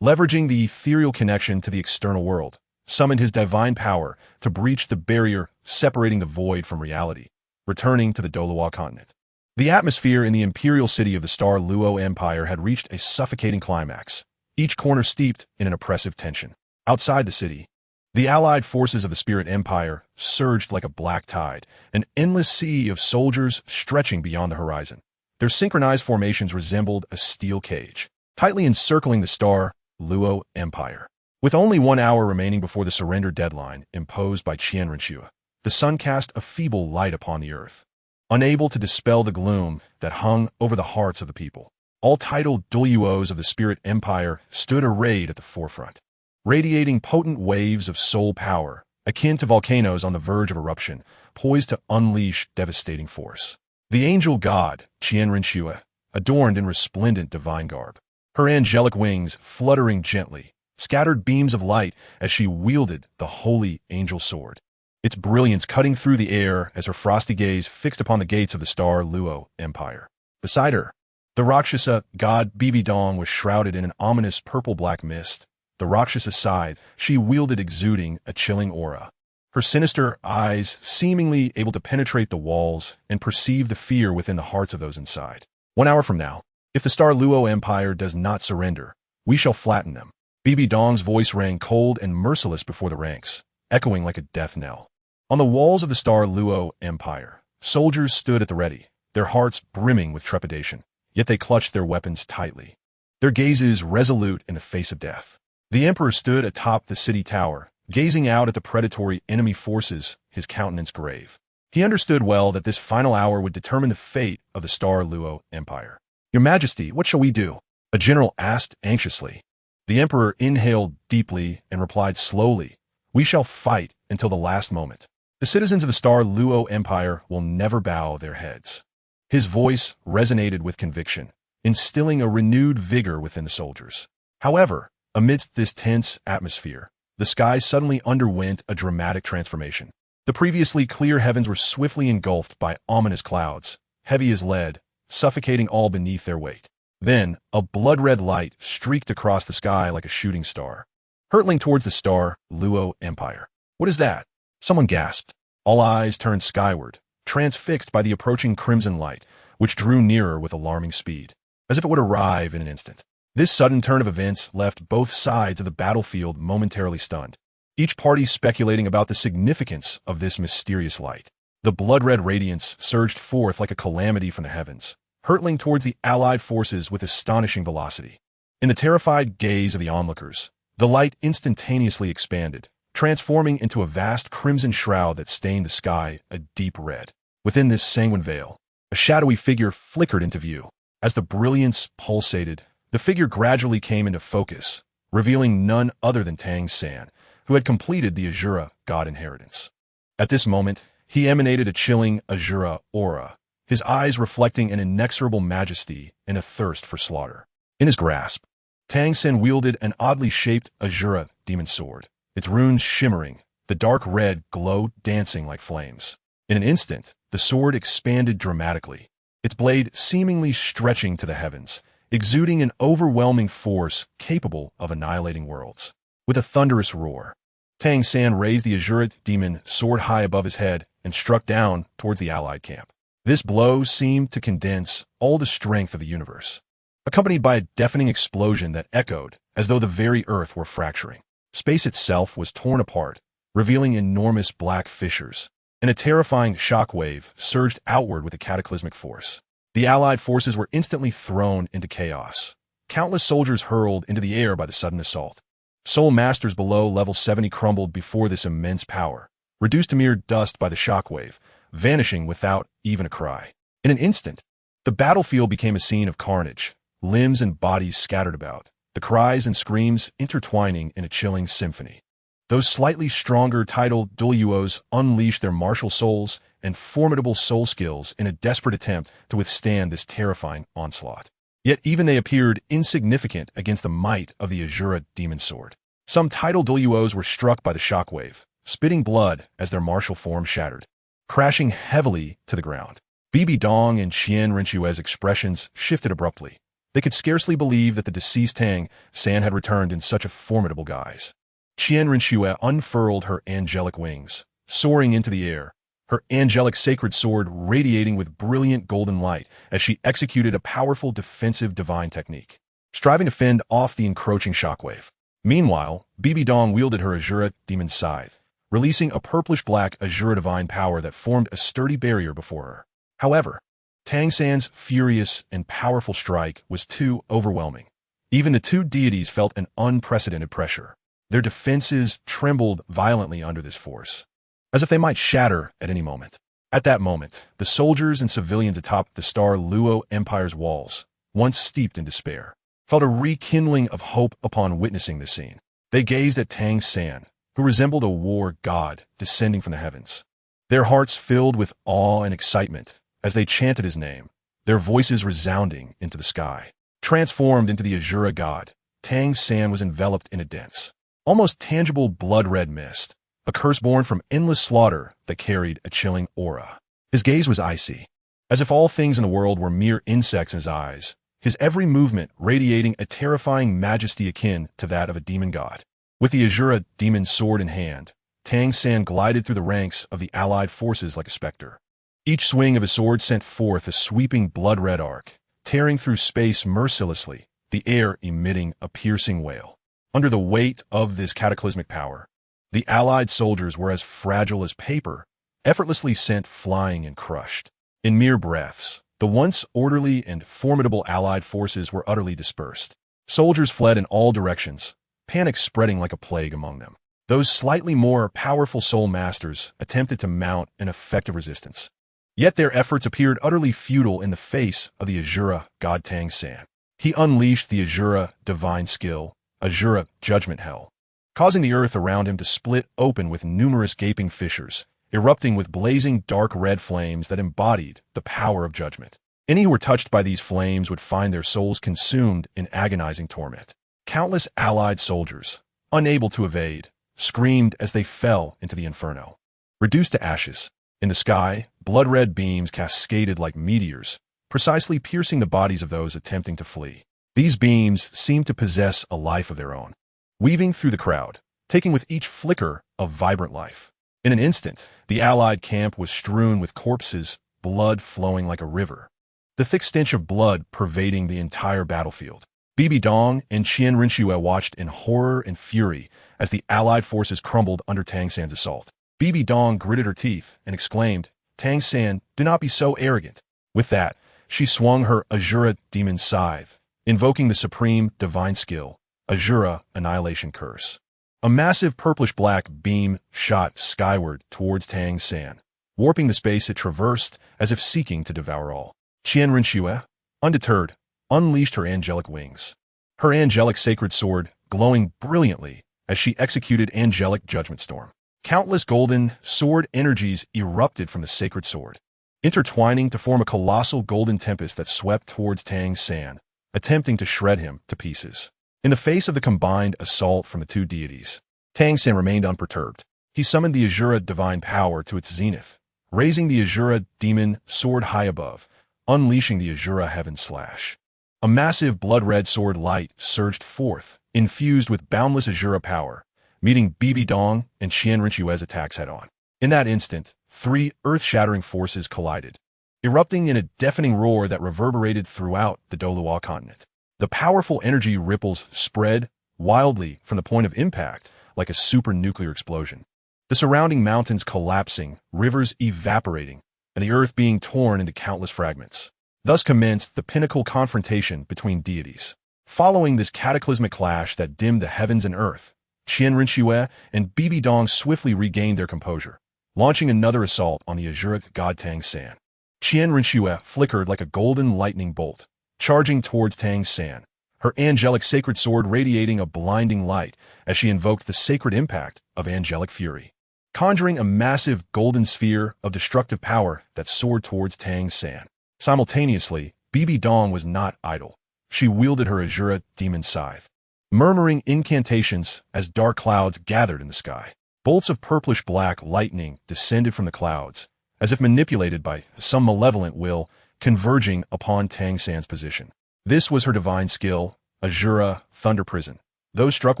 leveraging the ethereal connection to the external world, summoned his divine power to breach the barrier separating the void from reality, returning to the Douluo Continent. The atmosphere in the imperial city of the Star Luo Empire had reached a suffocating climax, each corner steeped in an oppressive tension. Outside the city, the allied forces of the Spirit Empire surged like a black tide, an endless sea of soldiers stretching beyond the horizon. Their synchronized formations resembled a steel cage, tightly encircling the Star Luo Empire. With only 1 hour remaining before the surrender deadline imposed by Qian Renshua, the sun cast a feeble light upon the earth, unable to dispel the gloom that hung over the hearts of the people. All titled Douluos of the Spirit Empire stood arrayed at the forefront, radiating potent waves of soul power, akin to volcanoes on the verge of eruption, poised to unleash devastating force. The angel god, Qian Renshua, adorned in resplendent divine garb, her angelic wings fluttering gently, scattered beams of light as she wielded the holy angel sword, its brilliance cutting through the air as her frosty gaze fixed upon the gates of the Star Luo Empire. Beside her, the Rakshasa god Bibi Dong was shrouded in an ominous purple-black mist. The Rakshasa scythe she wielded exuding a chilling aura, her sinister eyes seemingly able to penetrate the walls and perceive the fear within the hearts of those inside. 1 hour from now, if the Star Luo Empire does not surrender, we shall flatten them. Bibi Dong's voice rang cold and merciless before the ranks, echoing like a death knell. On the walls of the Star Luo Empire, soldiers stood at the ready, their hearts brimming with trepidation, yet they clutched their weapons tightly, their gazes resolute in the face of death. The emperor stood atop the city tower, gazing out at the predatory enemy forces, his countenance grave. He understood well that this final hour would determine the fate of the Star Luo Empire. "Your Majesty, what shall we do?" a general asked anxiously. The emperor inhaled deeply and replied slowly, "We shall fight until the last moment. The citizens of the Star Luo Empire will never bow their heads." His voice resonated with conviction, instilling a renewed vigor within the soldiers. However, amidst this tense atmosphere, the sky suddenly underwent a dramatic transformation. The previously clear heavens were swiftly engulfed by ominous clouds, heavy as lead, suffocating all beneath their weight. Then, a blood-red light streaked across the sky like a shooting star, hurtling towards the Star Luo Empire. "What is that?" someone gasped. All eyes turned skyward, transfixed by the approaching crimson light, which drew nearer with alarming speed, as if it would arrive in an instant. This sudden turn of events left both sides of the battlefield momentarily stunned, each party speculating about the significance of this mysterious light. The blood-red radiance surged forth like a calamity from the heavens, hurtling towards the Allied forces with astonishing velocity. In the terrified gaze of the onlookers, the light instantaneously expanded, transforming into a vast crimson shroud that stained the sky a deep red. Within this sanguine veil, a shadowy figure flickered into view. As the brilliance pulsated, the figure gradually came into focus, revealing none other than Tang San, who had completed the Azura God inheritance. At this moment, he emanated a chilling Azura aura, his eyes reflecting an inexorable majesty and a thirst for slaughter. In his grasp, Tang San wielded an oddly shaped Azura demon sword, its runes shimmering, the dark red glow dancing like flames. In an instant, the sword expanded dramatically, its blade seemingly stretching to the heavens, exuding an overwhelming force capable of annihilating worlds. With a thunderous roar, Tang San raised the Azura demon sword high above his head and struck down towards the Allied camp. This blow seemed to condense all the strength of the universe, accompanied by a deafening explosion that echoed as though the very earth were fracturing. Space itself was torn apart, revealing enormous black fissures, and a terrifying shockwave surged outward with a cataclysmic force. The Allied forces were instantly thrown into chaos, countless soldiers hurled into the air by the sudden assault. Soul Masters below level 70 crumbled before this immense power, reduced to mere dust by the shockwave, vanishing without even a cry. In an instant, the battlefield became a scene of carnage, limbs and bodies scattered about, the cries and screams intertwining in a chilling symphony. Those slightly stronger titled Douluos unleashed their martial souls and formidable soul skills in a desperate attempt to withstand this terrifying onslaught. Yet even they appeared insignificant against the might of the Azura demon sword. Some titled Douluos were struck by the shockwave, spitting blood as their martial form shattered, crashing heavily to the ground. Bibi Dong and Qian Rinxue's expressions shifted abruptly. They could scarcely believe that the deceased Tang San had returned in such a formidable guise. Qian Rinxue unfurled her angelic wings, soaring into the air, her angelic sacred sword radiating with brilliant golden light as she executed a powerful defensive divine technique, striving to fend off the encroaching shockwave. Meanwhile, Bibi Dong wielded her Azura demon scythe, releasing a purplish-black Azura divine power that formed a sturdy barrier before her. However, Tang San's furious and powerful strike was too overwhelming. Even the two deities felt an unprecedented pressure. Their defenses trembled violently under this force, as if they might shatter at any moment. At that moment, the soldiers and civilians atop the Star Luo Empire's walls, once steeped in despair, felt a rekindling of hope upon witnessing this scene. They gazed at Tang San, who resembled a war god descending from the heavens, their hearts filled with awe and excitement as they chanted his name, their voices resounding into the sky. Transformed into the Azura god, Tang San was enveloped in a dense, almost tangible blood-red mist, a curse born from endless slaughter that carried a chilling aura. His gaze was icy, as if all things in the world were mere insects in his eyes, his every movement radiating a terrifying majesty akin to that of a demon god. With the Azura demon sword in hand, Tang San glided through the ranks of the Allied forces like a specter. Each swing of his sword sent forth a sweeping blood-red arc, tearing through space mercilessly, the air emitting a piercing wail. Under the weight of this cataclysmic power, the Allied soldiers were as fragile as paper, effortlessly sent flying and crushed. In mere breaths, the once orderly and formidable Allied forces were utterly dispersed. Soldiers fled in all directions, panic spreading like a plague among them. Those slightly more powerful Soul Masters attempted to mount an effective resistance. Yet their efforts appeared utterly futile in the face of the Azura god Tang San. He unleashed the Azura divine skill, Azura Judgment Hell, causing the earth around him to split open with numerous gaping fissures, erupting with blazing dark red flames that embodied the power of judgment. Any who were touched by these flames would find their souls consumed in agonizing torment. Countless Allied soldiers, unable to evade, screamed as they fell into the inferno. Reduced to ashes, in the sky, blood-red beams cascaded like meteors, precisely piercing the bodies of those attempting to flee. These beams seemed to possess a life of their own, weaving through the crowd, taking with each flicker of vibrant life. In an instant, the Allied camp was strewn with corpses, blood flowing like a river, the thick stench of blood pervading the entire battlefield. Bibi Dong and Qian Rinxue watched in horror and fury as the allied forces crumbled under Tang San's assault. Bibi Dong gritted her teeth and exclaimed, "Tang San, do not be so arrogant." With that, she swung her Azura demon scythe, invoking the supreme divine skill, Azura Annihilation Curse. A massive purplish-black beam shot skyward towards Tang San, warping the space it traversed as if seeking to devour all. Qian Rinxue, undeterred, unleashed her angelic wings. Her angelic sacred sword glowing brilliantly as she executed angelic judgment storm. Countless golden sword energies erupted from the sacred sword, intertwining to form a colossal golden tempest that swept towards Tang San, attempting to shred him to pieces. In the face of the combined assault from the two deities, Tang San remained unperturbed. He summoned the Azura divine power to its zenith, raising the Azura demon sword high above, unleashing the Azura heaven slash. A massive blood-red sword light surged forth, infused with boundless Azura power, meeting Bibi Dong and Qian Rinxue's attacks head-on. In that instant, three earth-shattering forces collided, erupting in a deafening roar that reverberated throughout the Douluo Continent. The powerful energy ripples spread wildly from the point of impact like a super-nuclear explosion. The surrounding mountains collapsing, rivers evaporating, and the earth being torn into countless fragments. Thus commenced the pinnacle confrontation between deities. Following this cataclysmic clash that dimmed the heavens and earth, Qian Rinxue and Bibi Dong swiftly regained their composure, launching another assault on the Azuric god Tang San. Qian Rinxue flickered like a golden lightning bolt, charging towards Tang San, her angelic sacred sword radiating a blinding light as she invoked the sacred impact of angelic fury, conjuring a massive golden sphere of destructive power that soared towards Tang San. Simultaneously, Bibi Dong was not idle. She wielded her Azura demon scythe, murmuring incantations as dark clouds gathered in the sky. Bolts of purplish-black lightning descended from the clouds, as if manipulated by some malevolent will, converging upon Tang San's position. This was her divine skill, Azura Thunder Prison. Those struck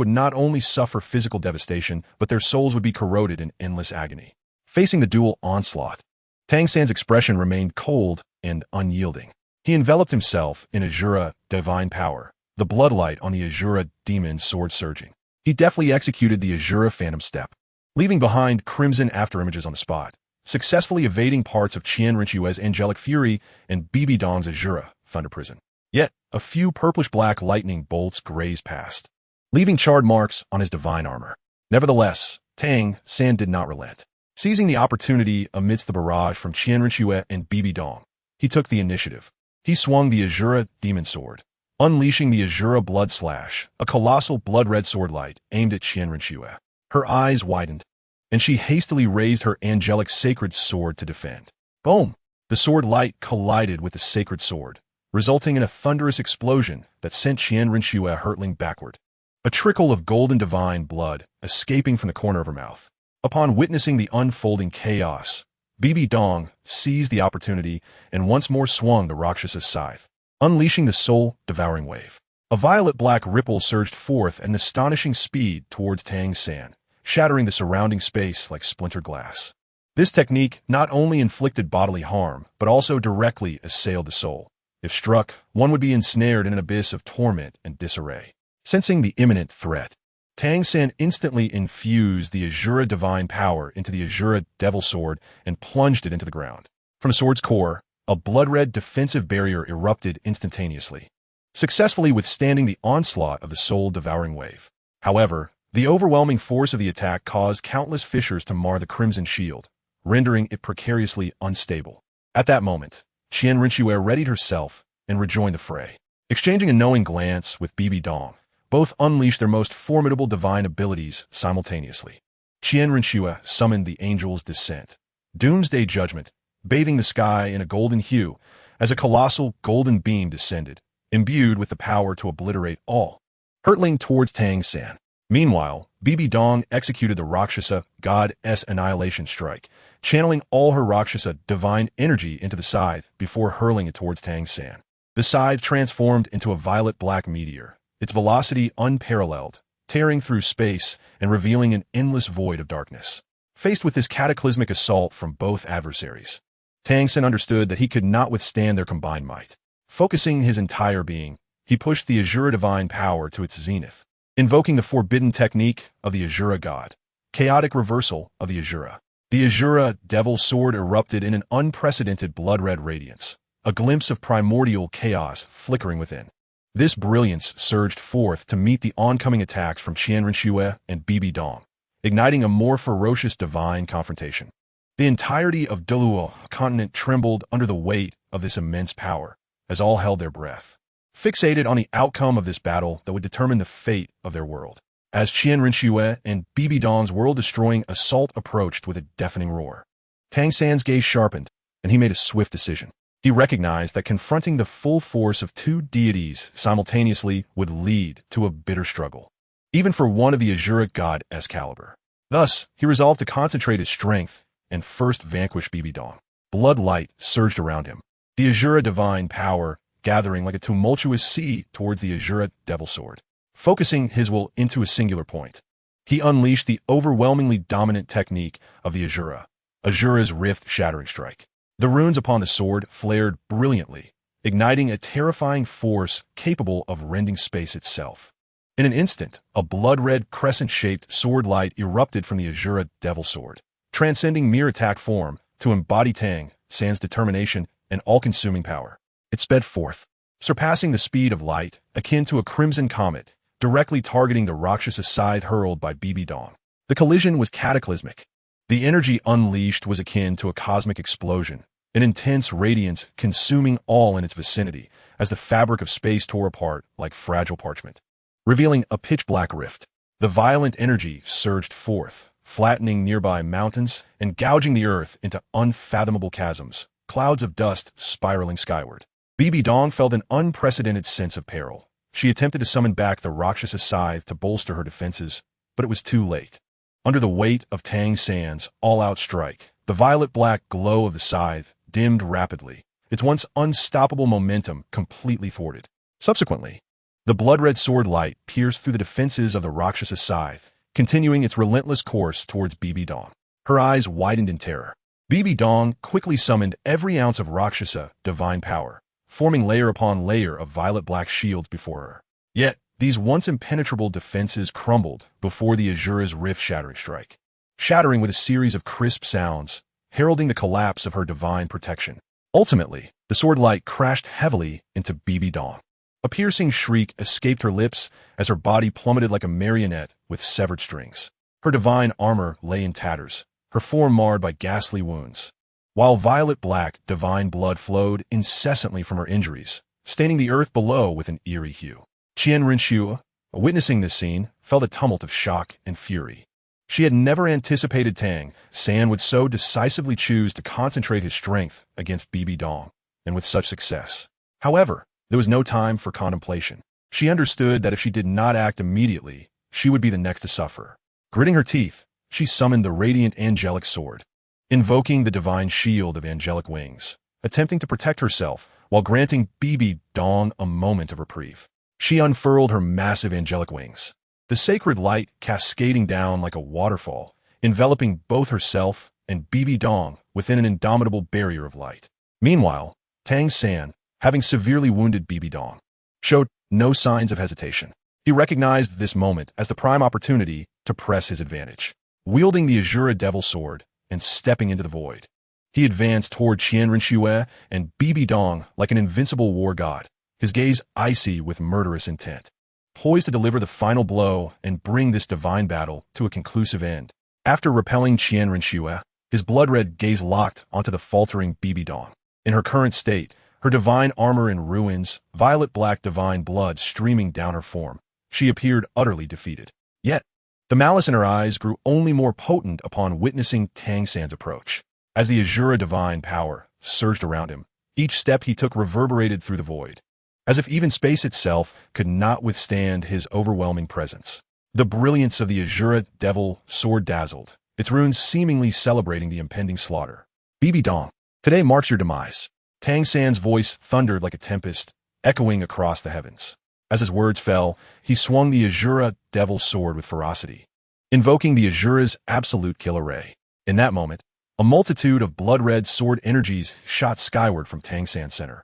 would not only suffer physical devastation, but their souls would be corroded in endless agony. Facing the dual onslaught, Tang San's expression remained cold and unyielding. He enveloped himself in Azura divine power, the bloodlight on the Azura demon sword surging. He deftly executed the Azura phantom step, leaving behind crimson afterimages on the spot, successfully evading parts of Qian Rinxue's angelic fury and Bibi Dong's Azura thunder prison. Yet, a few purplish-black lightning bolts grazed past, leaving charred marks on his divine armor. Nevertheless, Tang San did not relent. Seizing the opportunity amidst the barrage from Qian Rinxue and Bibi Dong, he took the initiative. He swung the Azura demon sword, unleashing the Azura blood slash, a colossal blood-red sword light aimed at Qian Rinxue. Her eyes widened, and she hastily raised her angelic sacred sword to defend. Boom! The sword light collided with the sacred sword, resulting in a thunderous explosion that sent Qian Rinxue hurtling backward, a trickle of golden divine blood escaping from the corner of her mouth. Upon witnessing the unfolding chaos, Bibi Dong seized the opportunity and once more swung the Rakshasa's scythe, unleashing the soul-devouring wave. A violet-black ripple surged forth at an astonishing speed towards Tang San, shattering the surrounding space like splintered glass. This technique not only inflicted bodily harm, but also directly assailed the soul. If struck, one would be ensnared in an abyss of torment and disarray. Sensing the imminent threat, Tang San instantly infused the Azura divine power into the Azura devil sword and plunged it into the ground. From the sword's core, a blood-red defensive barrier erupted instantaneously, successfully withstanding the onslaught of the soul-devouring wave. However, the overwhelming force of the attack caused countless fissures to mar the crimson shield, rendering it precariously unstable. At that moment, Qian Rinxue readied herself and rejoined the fray. Exchanging a knowing glance with Bibi Dong, both unleashed their most formidable divine abilities simultaneously. Qian Rinxue summoned the Angel's Descent, Doomsday Judgment, bathing the sky in a golden hue as a colossal golden beam descended, imbued with the power to obliterate all, hurtling towards Tang San. Meanwhile, Bibi Dong executed the Rakshasa God's Annihilation Strike, channeling all her Rakshasa divine energy into the scythe before hurling it towards Tang San. The scythe transformed into a violet-black meteor, its velocity unparalleled, tearing through space and revealing an endless void of darkness. Faced with this cataclysmic assault from both adversaries, Tang San understood that he could not withstand their combined might. Focusing his entire being, he pushed the Azura divine power to its zenith, invoking the forbidden technique of the Azura god. Chaotic reversal of the Azura. The Azura devil sword erupted in an unprecedented blood-red radiance, a glimpse of primordial chaos flickering within. This brilliance surged forth to meet the oncoming attacks from Qianrenxue and Bibi Dong, igniting a more ferocious divine confrontation. The entirety of Douluo Continent trembled under the weight of this immense power, as all held their breath, fixated on the outcome of this battle that would determine the fate of their world. As Qianrenxue and Bibi Dong's world-destroying assault approached with a deafening roar, Tang San's gaze sharpened, and he made a swift decision. He recognized that confronting the full force of two deities simultaneously would lead to a bitter struggle, even for one of the Azura god's caliber. Thus, he resolved to concentrate his strength and first vanquish Bibi Dong. Blood light surged around him, the Azura divine power gathering like a tumultuous sea towards the Azura devil sword. Focusing his will into a singular point, he unleashed the overwhelmingly dominant technique of the Azura's rift-shattering strike. The runes upon the sword flared brilliantly, igniting a terrifying force capable of rending space itself. In an instant, a blood-red crescent-shaped sword light erupted from the Azura devil sword, transcending mere attack form to embody Tang San's determination and all-consuming power. It sped forth, surpassing the speed of light, akin to a crimson comet, directly targeting the Rakshasa scythe hurled by Bibi Dong. The collision was cataclysmic. The energy unleashed was akin to a cosmic explosion, an intense radiance consuming all in its vicinity as the fabric of space tore apart like fragile parchment, revealing a pitch-black rift. The violent energy surged forth, flattening nearby mountains and gouging the earth into unfathomable chasms, clouds of dust spiraling skyward. Bibi Dong felt an unprecedented sense of peril. She attempted to summon back the Rakshasa scythe to bolster her defenses, but it was too late. Under the weight of Tang San's all-out strike, the violet-black glow of the scythe dimmed rapidly, its once unstoppable momentum completely thwarted. Subsequently, the blood-red sword light pierced through the defenses of the Rakshasa scythe, continuing its relentless course towards Bibi Dong. Her eyes widened in terror. Bibi Dong quickly summoned every ounce of Rakshasa divine power, forming layer upon layer of violet-black shields before her. Yet, these once impenetrable defenses crumbled before the Azura's rift-shattering strike, shattering with a series of crisp sounds, heralding the collapse of her divine protection. Ultimately, the sword light crashed heavily into Bibi Dong. A piercing shriek escaped her lips as her body plummeted like a marionette with severed strings. Her divine armor lay in tatters, her form marred by ghastly wounds, while violet-black divine blood flowed incessantly from her injuries, staining the earth below with an eerie hue. Qianrenxue, witnessing this scene, felt a tumult of shock and fury. She had never anticipated Tang San would so decisively choose to concentrate his strength against Bibi Dong, and with such success. However, there was no time for contemplation. She understood that if she did not act immediately, she would be the next to suffer. Gritting her teeth, she summoned the radiant angelic sword, invoking the divine shield of angelic wings, attempting to protect herself while granting Bibi Dong a moment of reprieve. She unfurled her massive angelic wings, the sacred light cascading down like a waterfall, enveloping both herself and Bibi Dong within an indomitable barrier of light. Meanwhile, Tang San, having severely wounded Bibi Dong, showed no signs of hesitation. He recognized this moment as the prime opportunity to press his advantage. Wielding the Azura devil sword and stepping into the void, he advanced toward Qianrenxue and Bibi Dong like an invincible war god, his gaze icy with murderous intent, poised to deliver the final blow and bring this divine battle to a conclusive end. After repelling Qianrenxue, his blood-red gaze locked onto the faltering Bibi Dong. In her current state, her divine armor in ruins, violet-black divine blood streaming down her form, she appeared utterly defeated. Yet, the malice in her eyes grew only more potent upon witnessing Tang San's approach. As the Azura divine power surged around him, each step he took reverberated through the void, as if even space itself could not withstand his overwhelming presence. The brilliance of the Azura devil sword dazzled, its runes seemingly celebrating the impending slaughter. Bibi Dong, today marks your demise. Tang San's voice thundered like a tempest, echoing across the heavens. As his words fell, he swung the Azura devil sword with ferocity, invoking the Azura's absolute killer ray. In that moment, a multitude of blood-red sword energies shot skyward from Tang San's center.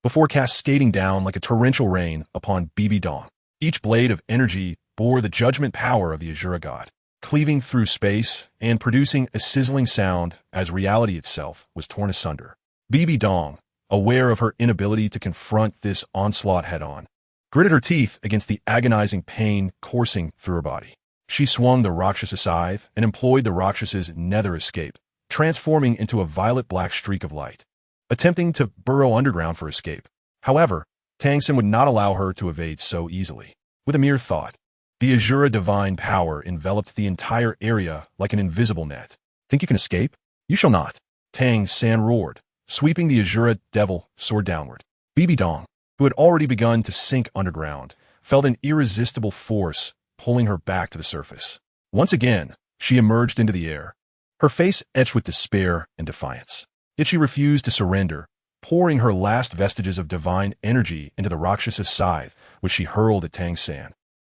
before cascading down like a torrential rain upon Bibi Dong. Each blade of energy bore the judgment power of the Azura god, cleaving through space and producing a sizzling sound as reality itself was torn asunder. Bibi Dong, aware of her inability to confront this onslaught head-on, gritted her teeth against the agonizing pain coursing through her body. She swung the Rakshasa scythe and employed the Rakshas's nether escape, transforming into a violet-black streak of light, attempting to burrow underground for escape. However, Tang would not allow her to evade so easily. With a mere thought, the Azura divine power enveloped the entire area like an invisible net. Think you can escape? You shall not. Tang roared, sweeping the Azura devil sword downward. Bibi Dong, who had already begun to sink underground, felt an irresistible force pulling her back to the surface. Once again, she emerged into the air, her face etched with despair and defiance. Yet she refused to surrender, pouring her last vestiges of divine energy into the Rakshasa scythe, which she hurled at Tang,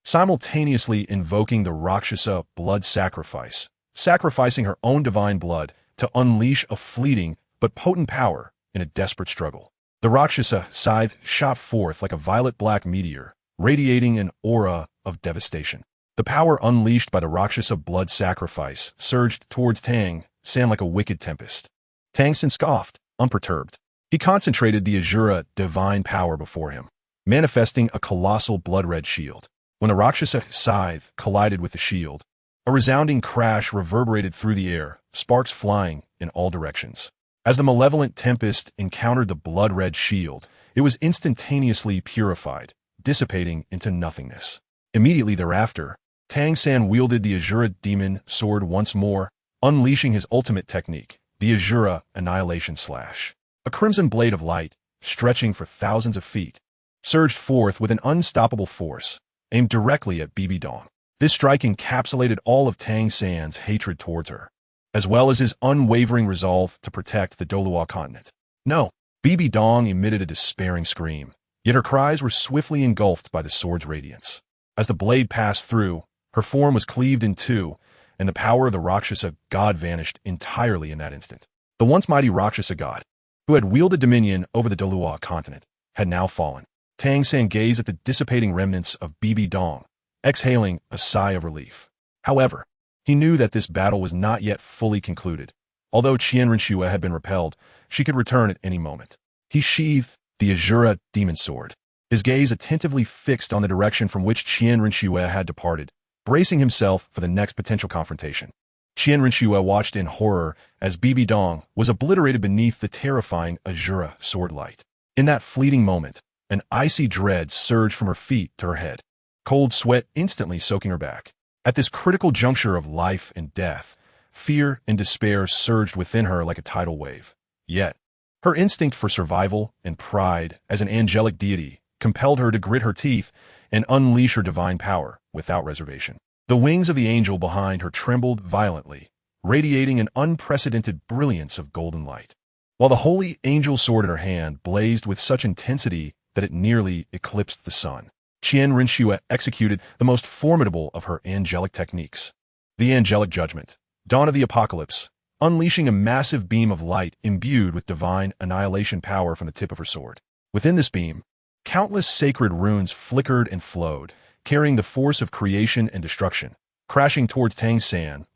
simultaneously invoking the Rakshasa blood sacrifice, sacrificing her own divine blood to unleash a fleeting but potent power in a desperate struggle. The Rakshasa scythe shot forth like a violet-black meteor, radiating an aura of devastation. The power unleashed by the Rakshasa blood sacrifice surged towards Tang like a wicked tempest. Tang scoffed, unperturbed. He concentrated the Azura divine power before him, manifesting a colossal blood-red shield. When the Rakshasa scythe collided with the shield, a resounding crash reverberated through the air, sparks flying in all directions. As the malevolent tempest encountered the blood-red shield, it was instantaneously purified, dissipating into nothingness. Immediately thereafter, Tang wielded the Azura demon sword once more, unleashing his ultimate technique, the Azura Annihilation Slash. A crimson blade of light, stretching for thousands of feet, surged forth with an unstoppable force, aimed directly at Bibi Dong. This strike encapsulated all of Tang San's hatred towards her, as well as his unwavering resolve to protect the Douluo Continent. No, Bibi Dong emitted a despairing scream, yet her cries were swiftly engulfed by the sword's radiance. As the blade passed through, her form was cleaved in two, and the power of the Rakshasa god vanished entirely in that instant. The once mighty Rakshasa god, who had wielded dominion over the Douluo Continent, had now fallen. Tang gazed at the dissipating remnants of Bibi Dong, exhaling a sigh of relief. However, he knew that this battle was not yet fully concluded. Although Qian Rinxue had been repelled, she could return at any moment. He sheathed the Azura demon sword, his gaze attentively fixed on the direction from which Qian Rinxue had departed, bracing himself for the next potential confrontation. Qian Rinxue watched in horror as Bibi Dong was obliterated beneath the terrifying Azura sword light. In that fleeting moment, an icy dread surged from her feet to her head, cold sweat instantly soaking her back. At this critical juncture of life and death, fear and despair surged within her like a tidal wave. Yet, her instinct for survival and pride as an angelic deity compelled her to grit her teeth and unleash her divine power without reservation. The wings of the angel behind her trembled violently, radiating an unprecedented brilliance of golden light, while the holy angel sword in her hand blazed with such intensity that it nearly eclipsed the sun. Qian Rinxue executed the most formidable of her angelic techniques, the angelic judgment, dawn of the apocalypse, unleashing a massive beam of light imbued with divine annihilation power from the tip of her sword. Within this beam, countless sacred runes flickered and flowed, carrying the force of creation and destruction, crashing towards Tang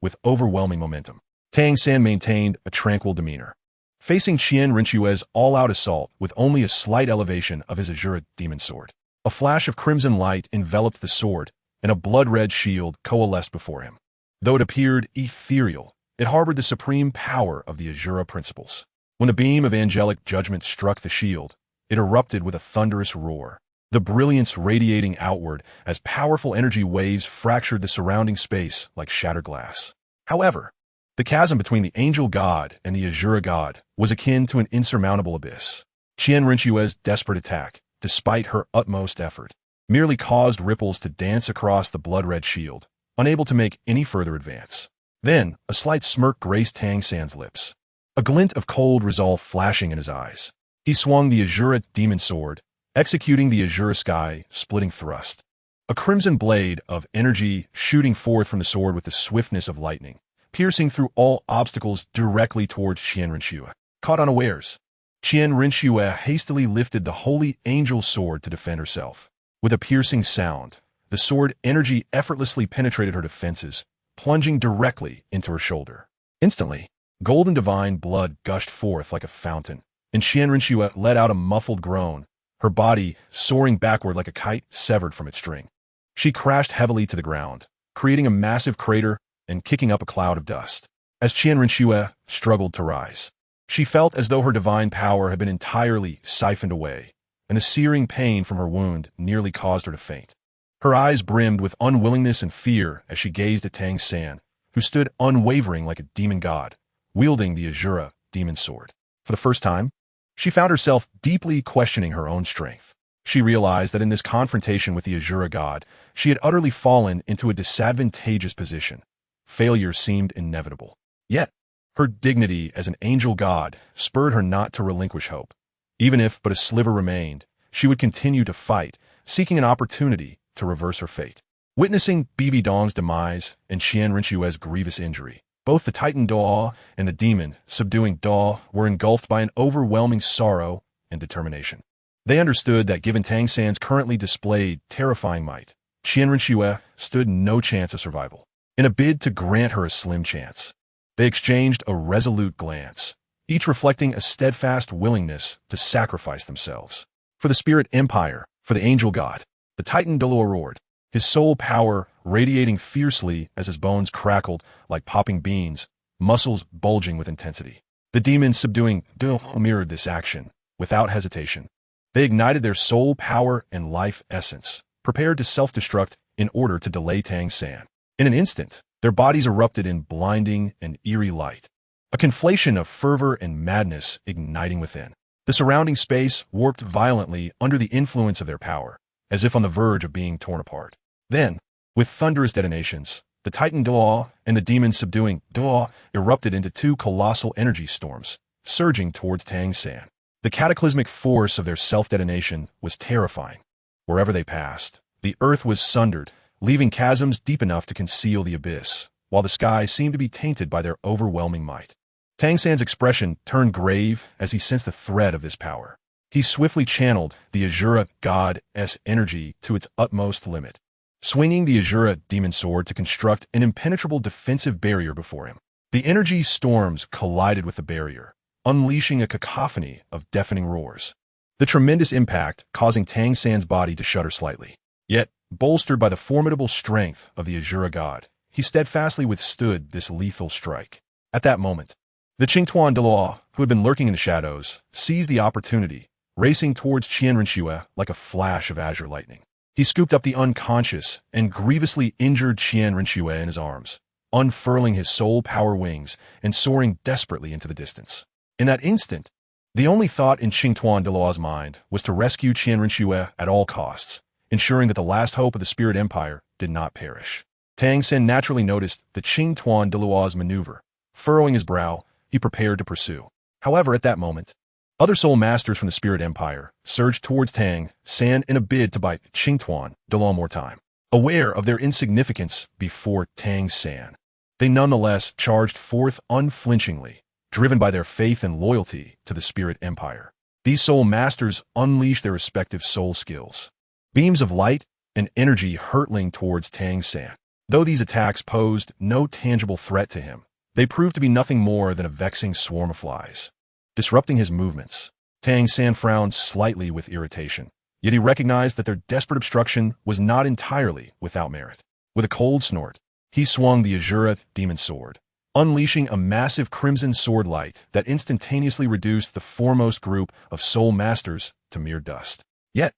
with overwhelming momentum. Tang maintained a tranquil demeanor, facing Qian Rinxue's all-out assault with only a slight elevation of his Azura demon sword. A flash of crimson light enveloped the sword, and a blood-red shield coalesced before him. Though it appeared ethereal, it harbored the supreme power of the Azura principles. When the beam of angelic judgment struck the shield, it erupted with a thunderous roar, the brilliance radiating outward as powerful energy waves fractured the surrounding space like shattered glass. However, the chasm between the angel god and the Azura god was akin to an insurmountable abyss. Qian Rinxue's desperate attack, despite her utmost effort, merely caused ripples to dance across the blood-red shield, unable to make any further advance. Then, a slight smirk graced Tang lips, a glint of cold resolve flashing in his eyes. He swung the Azura demon sword, executing the Azura sky splitting thrust, a crimson blade of energy shooting forth from the sword with the swiftness of lightning, piercing through all obstacles directly towards Qian Rinxue. Caught unawares, Qian Rinxue hastily lifted the holy angel sword to defend herself. With a piercing sound, the sword energy effortlessly penetrated her defenses, plunging directly into her shoulder. Instantly, golden divine blood gushed forth like a fountain, and Qian Rinxue let out a muffled groan, her body soaring backward like a kite severed from its string. She crashed heavily to the ground, creating a massive crater and kicking up a cloud of dust. As Qian Rinxue struggled to rise, she felt as though her divine power had been entirely siphoned away, and the searing pain from her wound nearly caused her to faint. Her eyes brimmed with unwillingness and fear as she gazed at Tang San, who stood unwavering like a demon god, wielding the Azura demon sword. For the first time, she found herself deeply questioning her own strength. She realized that in this confrontation with the Azura god, she had utterly fallen into a disadvantageous position. Failure seemed inevitable. Yet, her dignity as an angel god spurred her not to relinquish hope. Even if but a sliver remained, she would continue to fight, seeking an opportunity to reverse her fate. Witnessing Bibi Dong's demise and Qian Rinxue's grievous injury, both the Titan Douluo and the demon subduing Douluo were engulfed by an overwhelming sorrow and determination. They understood that given Tang San's currently displayed terrifying might, Qian Rinxue stood no chance of survival. In a bid to grant her a slim chance, they exchanged a resolute glance, each reflecting a steadfast willingness to sacrifice themselves. For the spirit empire, for the angel god, the Titan Douluo roared, his soul power radiating fiercely as his bones crackled like popping beans, muscles bulging with intensity. The demons subduing Douluo mirrored this action, without hesitation. They ignited their soul power and life essence, prepared to self-destruct in order to delay Tang San. In an instant, their bodies erupted in blinding and eerie light, a conflation of fervor and madness igniting within. The surrounding space warped violently under the influence of their power, as if on the verge of being torn apart. Then, with thunderous detonations, the Titan Douluo and the demon subduing Douluo erupted into two colossal energy storms, surging towards Tang San. The cataclysmic force of their self-detonation was terrifying. Wherever they passed, the earth was sundered, leaving chasms deep enough to conceal the abyss, while the sky seemed to be tainted by their overwhelming might. Tang San's expression turned grave as he sensed the threat of this power. He swiftly channeled the Azura god's energy to its utmost limit, swinging the Azura demon sword to construct an impenetrable defensive barrier before him. The energy storms collided with the barrier, unleashing a cacophony of deafening roars. The tremendous impact causing Tang San's body to shudder slightly. Yet, bolstered by the formidable strength of the Azura god, he steadfastly withstood this lethal strike. At that moment, the Qingtuan Douluo, who had been lurking in the shadows, seized the opportunity, racing towards Qian Rinxue like a flash of azure lightning. He scooped up the unconscious and grievously injured Qian Rinxue in his arms, unfurling his soul power wings and soaring desperately into the distance. In that instant, the only thought in Qingtuan Douluo's mind was to rescue Qian Rinxue at all costs, ensuring that the last hope of the Spirit Empire did not perish. Tang San naturally noticed the Qingtuan Douluo's maneuver. Furrowing his brow, he prepared to pursue. However, at that moment, other soul masters from the Spirit Empire surged towards Tang San in a bid to bite Qingtuan Douluo more time. Aware of their insignificance before Tang San, they nonetheless charged forth unflinchingly, driven by their faith and loyalty to the Spirit Empire. These soul masters unleashed their respective soul skills, beams of light and energy hurtling towards Tang San. Though these attacks posed no tangible threat to him, they proved to be nothing more than a vexing swarm of flies. Disrupting his movements, Tang San frowned slightly with irritation, yet he recognized that their desperate obstruction was not entirely without merit. With a cold snort, he swung the Azura demon sword, unleashing a massive crimson sword light that instantaneously reduced the foremost group of soul masters to mere dust. Yet,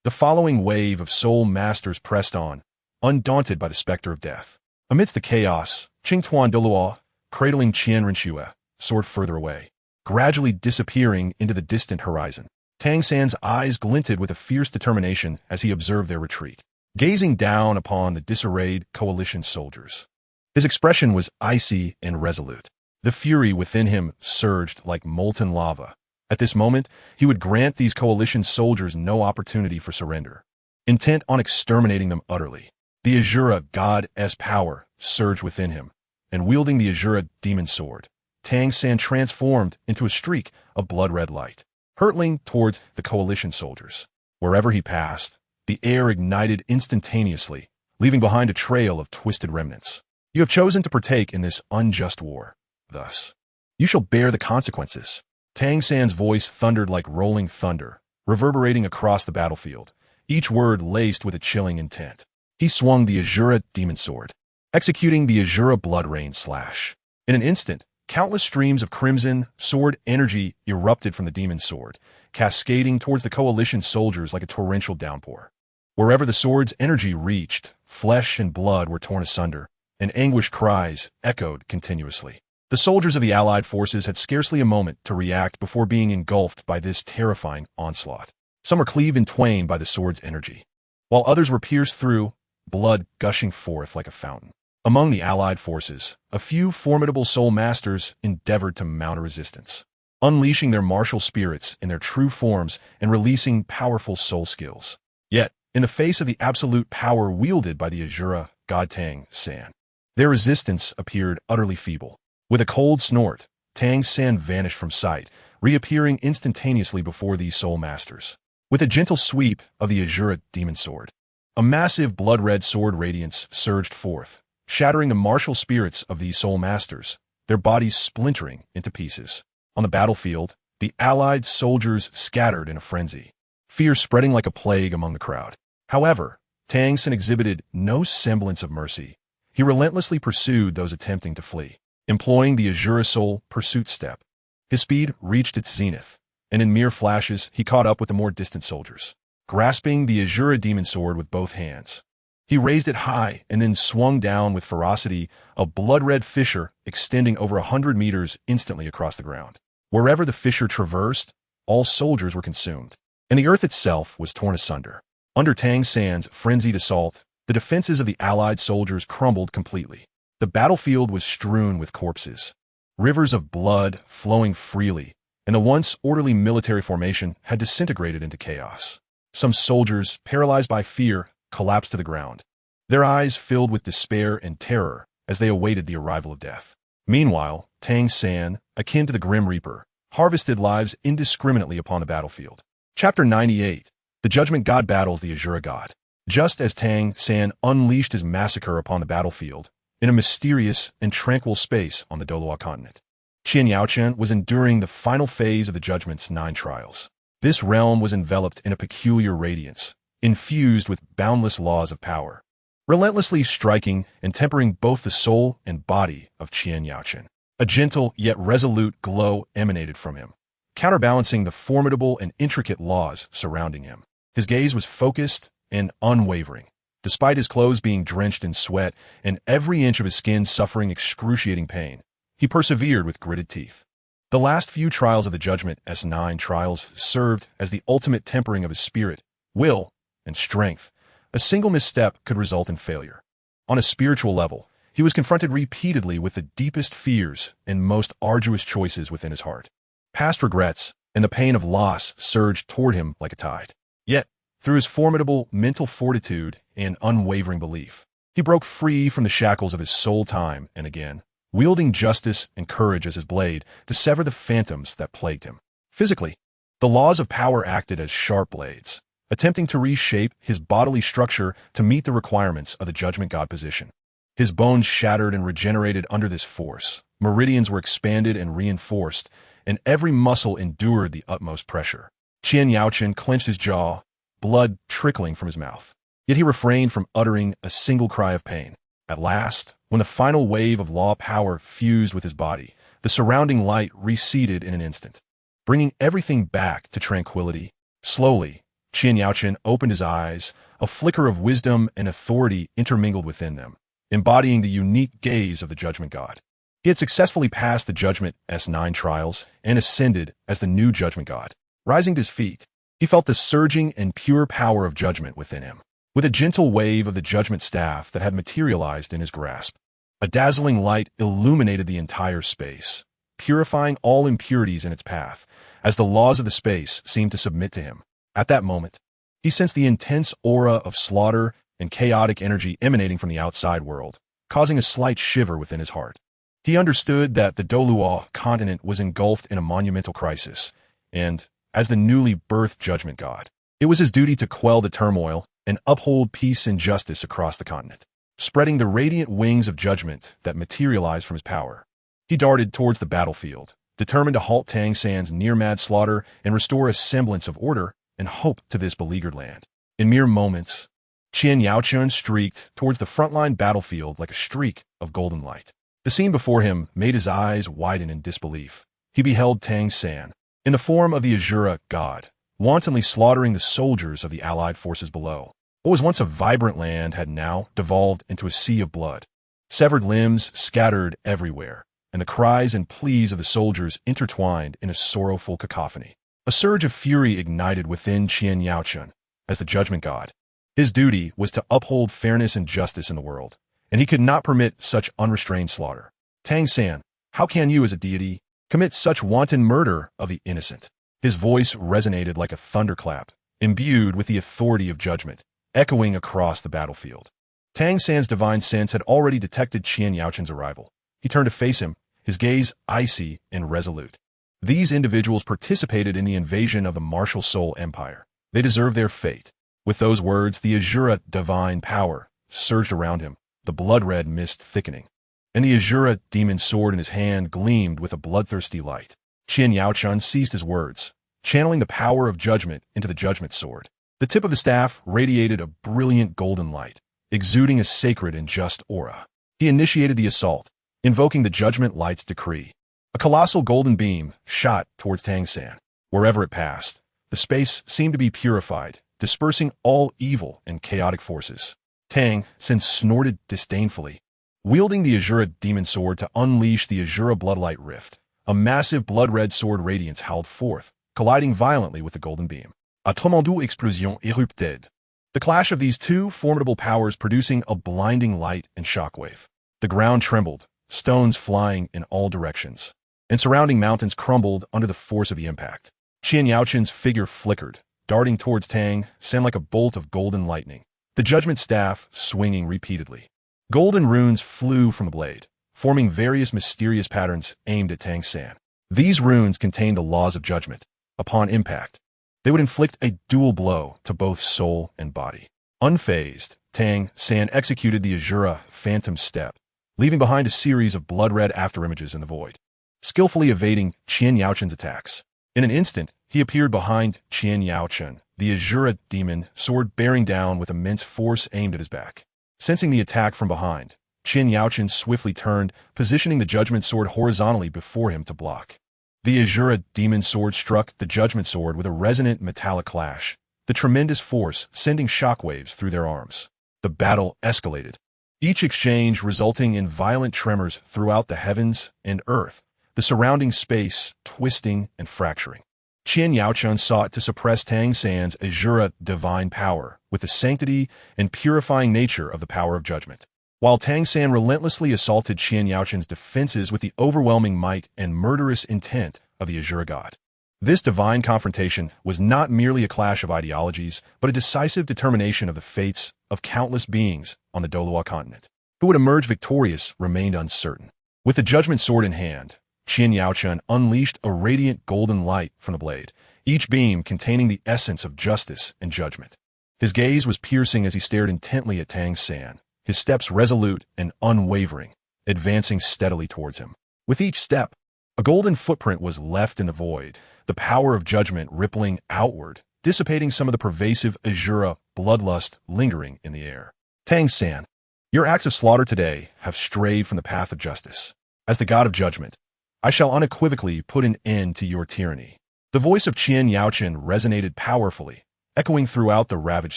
the following wave of soul masters pressed on, undaunted by the specter of death. Amidst the chaos, Qingtuan Douluo, cradling Qian Rinxue, soared further away, gradually disappearing into the distant horizon. Tang San's eyes glinted with a fierce determination as he observed their retreat, gazing down upon the disarrayed coalition soldiers. His expression was icy and resolute. The fury within him surged like molten lava. At this moment, he would grant these coalition soldiers no opportunity for surrender. Intent on exterminating them utterly, the Azura god's power surged within him, and wielding the Azura demon sword, Tang San transformed into a streak of blood-red light. hurtling towards the coalition soldiers. Wherever he passed, the air ignited instantaneously, leaving behind a trail of twisted remnants. You have chosen to partake in this unjust war. Thus, you shall bear the consequences. Tang San's voice thundered like rolling thunder, reverberating across the battlefield, each word laced with a chilling intent. He swung the Azura demon sword, executing the Azura blood rain slash. In an instant, countless streams of crimson sword energy erupted from the demon's sword, cascading towards the coalition soldiers like a torrential downpour. Wherever the sword's energy reached, flesh and blood were torn asunder, and anguished cries echoed continuously. The soldiers of the Allied forces had scarcely a moment to react before being engulfed by this terrifying onslaught. Some were cleaved in twain by the sword's energy, while others were pierced through, blood gushing forth like a fountain. Among the Allied forces, a few formidable soul masters endeavored to mount a resistance, unleashing their martial spirits in their true forms and releasing powerful soul skills. Yet, in the face of the absolute power wielded by the Azura god Tang San, their resistance appeared utterly feeble. With a cold snort, Tang San vanished from sight, reappearing instantaneously before these soul masters. With a gentle sweep of the Azura demon sword, a massive blood-red sword radiance surged forth, shattering the martial spirits of these soul masters, their bodies splintering into pieces. On the battlefield, the Allied soldiers scattered in a frenzy, fear spreading like a plague among the crowd. However, Tang San exhibited no semblance of mercy. He relentlessly pursued those attempting to flee, employing the Azura Soul pursuit step. His speed reached its zenith, and in mere flashes he caught up with the more distant soldiers. Grasping the Azura demon sword with both hands, he raised it high and then swung down with ferocity, a blood-red fissure extending over 100 meters instantly across the ground. Wherever the fissure traversed, all soldiers were consumed, and the earth itself was torn asunder. Under Tang San's frenzied assault, the defenses of the Allied soldiers crumbled completely. The battlefield was strewn with corpses, rivers of blood flowing freely, and the once orderly military formation had disintegrated into chaos. Some soldiers, paralyzed by fear, collapsed to the ground, their eyes filled with despair and terror as they awaited the arrival of death. Meanwhile, Tang San, akin to the Grim Reaper, harvested lives indiscriminately upon the battlefield. Chapter 98. The Judgment God battles the Azura God. Just as Tang San unleashed his massacre upon the battlefield, in a mysterious and tranquil space on the Douluo Continent, Qian Yaochen was enduring the final phase of the Judgment's 9 trials. This realm was enveloped in a peculiar radiance, infused with boundless laws of power, relentlessly striking and tempering both the soul and body of Qian Yaochen. A gentle yet resolute glow emanated from him, counterbalancing the formidable and intricate laws surrounding him. His gaze was focused and unwavering, despite his clothes being drenched in sweat and every inch of his skin suffering excruciating pain. He persevered with gritted teeth. The last few trials of the Judgment S9 trials served as the ultimate tempering of his spirit, will, and strength. A single misstep could result in failure. On a spiritual level, he was confronted repeatedly with the deepest fears and most arduous choices within his heart. Past regrets and the pain of loss surged toward him like a tide. Yet, through his formidable mental fortitude and unwavering belief, he broke free from the shackles of his soul time and again, wielding justice and courage as his blade to sever the phantoms that plagued him. Physically, the laws of power acted as sharp blades, attempting to reshape his bodily structure to meet the requirements of the Judgment God position. His bones shattered and regenerated under this force. Meridians were expanded and reinforced, and every muscle endured the utmost pressure. Qian Yaochen clenched his jaw, blood trickling from his mouth. Yet he refrained from uttering a single cry of pain. At last, when the final wave of law power fused with his body, the surrounding light receded in an instant, bringing everything back to tranquility. Slowly, Qian Yaochen opened his eyes, a flicker of wisdom and authority intermingled within them, embodying the unique gaze of the Judgment God. He had successfully passed the Judgment S9 trials and ascended as the new Judgment God. Rising to his feet, he felt the surging and pure power of judgment within him. With a gentle wave of the Judgment staff that had materialized in his grasp, a dazzling light illuminated the entire space, purifying all impurities in its path, as the laws of the space seemed to submit to him. At that moment, he sensed the intense aura of slaughter and chaotic energy emanating from the outside world, causing a slight shiver within his heart. He understood that the Douluo Continent was engulfed in a monumental crisis, and, as the newly birthed judgment god. It was his duty to quell the turmoil and uphold peace and justice across the continent. Spreading the radiant wings of judgment that materialized from his power, he darted towards the battlefield, determined to halt Tang San's near-mad slaughter and restore a semblance of order and hope to this beleaguered land. In mere moments, Qian Yaochun streaked towards the frontline battlefield like a streak of golden light. The scene before him made his eyes widen in disbelief. He beheld Tang San, in the form of the Azura god, wantonly slaughtering the soldiers of the allied forces below. What was once a vibrant land had now devolved into a sea of blood. Severed limbs scattered everywhere, and the cries and pleas of the soldiers intertwined in a sorrowful cacophony. A surge of fury ignited within Qian Yaochun as the judgment god. His duty was to uphold fairness and justice in the world, and he could not permit such unrestrained slaughter. Tang San, how can you as a deity commit such wanton murder of the innocent? His voice resonated like a thunderclap, imbued with the authority of judgment, echoing across the battlefield. Tang San's divine sense had already detected Qian Yaochun's arrival. He turned to face him, his gaze icy and resolute. These individuals participated in the invasion of the martial soul empire. They deserve their fate. With those words, the Azura divine power surged around him, the blood-red mist thickening, and the Azura demon sword in his hand gleamed with a bloodthirsty light. Qian Yaochun seized his words, channeling the power of judgment into the judgment sword. The tip of the staff radiated a brilliant golden light, exuding a sacred and just aura. He initiated the assault, invoking the judgment light's decree. A colossal golden beam shot towards Tang San. Wherever it passed, the space seemed to be purified, dispersing all evil and chaotic forces. Tang San snorted disdainfully, wielding the Azura demon sword to unleash the Azura bloodlight rift. A massive blood-red sword radiance howled forth, colliding violently with the golden beam. A tremendous explosion érupted. The clash of these two formidable powers producing a blinding light and shockwave. The ground trembled, stones flying in all directions, and surrounding mountains crumbled under the force of the impact. Qian Yaochun's figure flickered, darting towards Tang San like a bolt of golden lightning, the judgment staff swinging repeatedly. Golden runes flew from the blade, forming various mysterious patterns aimed at Tang San. These runes contained the laws of judgment. Upon impact, they would inflict a dual blow to both soul and body. Unfazed, Tang San executed the Azura phantom step, leaving behind a series of blood-red afterimages in the void, skillfully evading Qian Yaochun's attacks. In an instant, he appeared behind Qian Yaochun, the Azura demon, sword bearing down with immense force aimed at his back. Sensing the attack from behind, Qian Yaochun swiftly turned, positioning the judgment sword horizontally before him to block. The Azura demon sword struck the judgment sword with a resonant metallic clash, the tremendous force sending shockwaves through their arms. The battle escalated, each exchange resulting in violent tremors throughout the heavens and earth, the surrounding space twisting and fracturing. Qian Yaochun sought to suppress Tang San's Azura divine power with the sanctity and purifying nature of the power of judgment, while Tang San relentlessly assaulted Qian Yaochun's defenses with the overwhelming might and murderous intent of the Azura god. This divine confrontation was not merely a clash of ideologies, but a decisive determination of the fates of countless beings on the Douluo Continent. Who would emerge victorious remained uncertain. With the judgment sword in hand, Qian Yaochun unleashed a radiant golden light from the blade, each beam containing the essence of justice and judgment. His gaze was piercing as he stared intently at Tang San, his steps resolute and unwavering, advancing steadily towards him. With each step, a golden footprint was left in the void, the power of judgment rippling outward, dissipating some of the pervasive Azura bloodlust lingering in the air. Tang San, your acts of slaughter today have strayed from the path of justice. As the god of judgment, I shall unequivocally put an end to your tyranny. The voice of Qian Yaochun resonated powerfully, echoing throughout the ravaged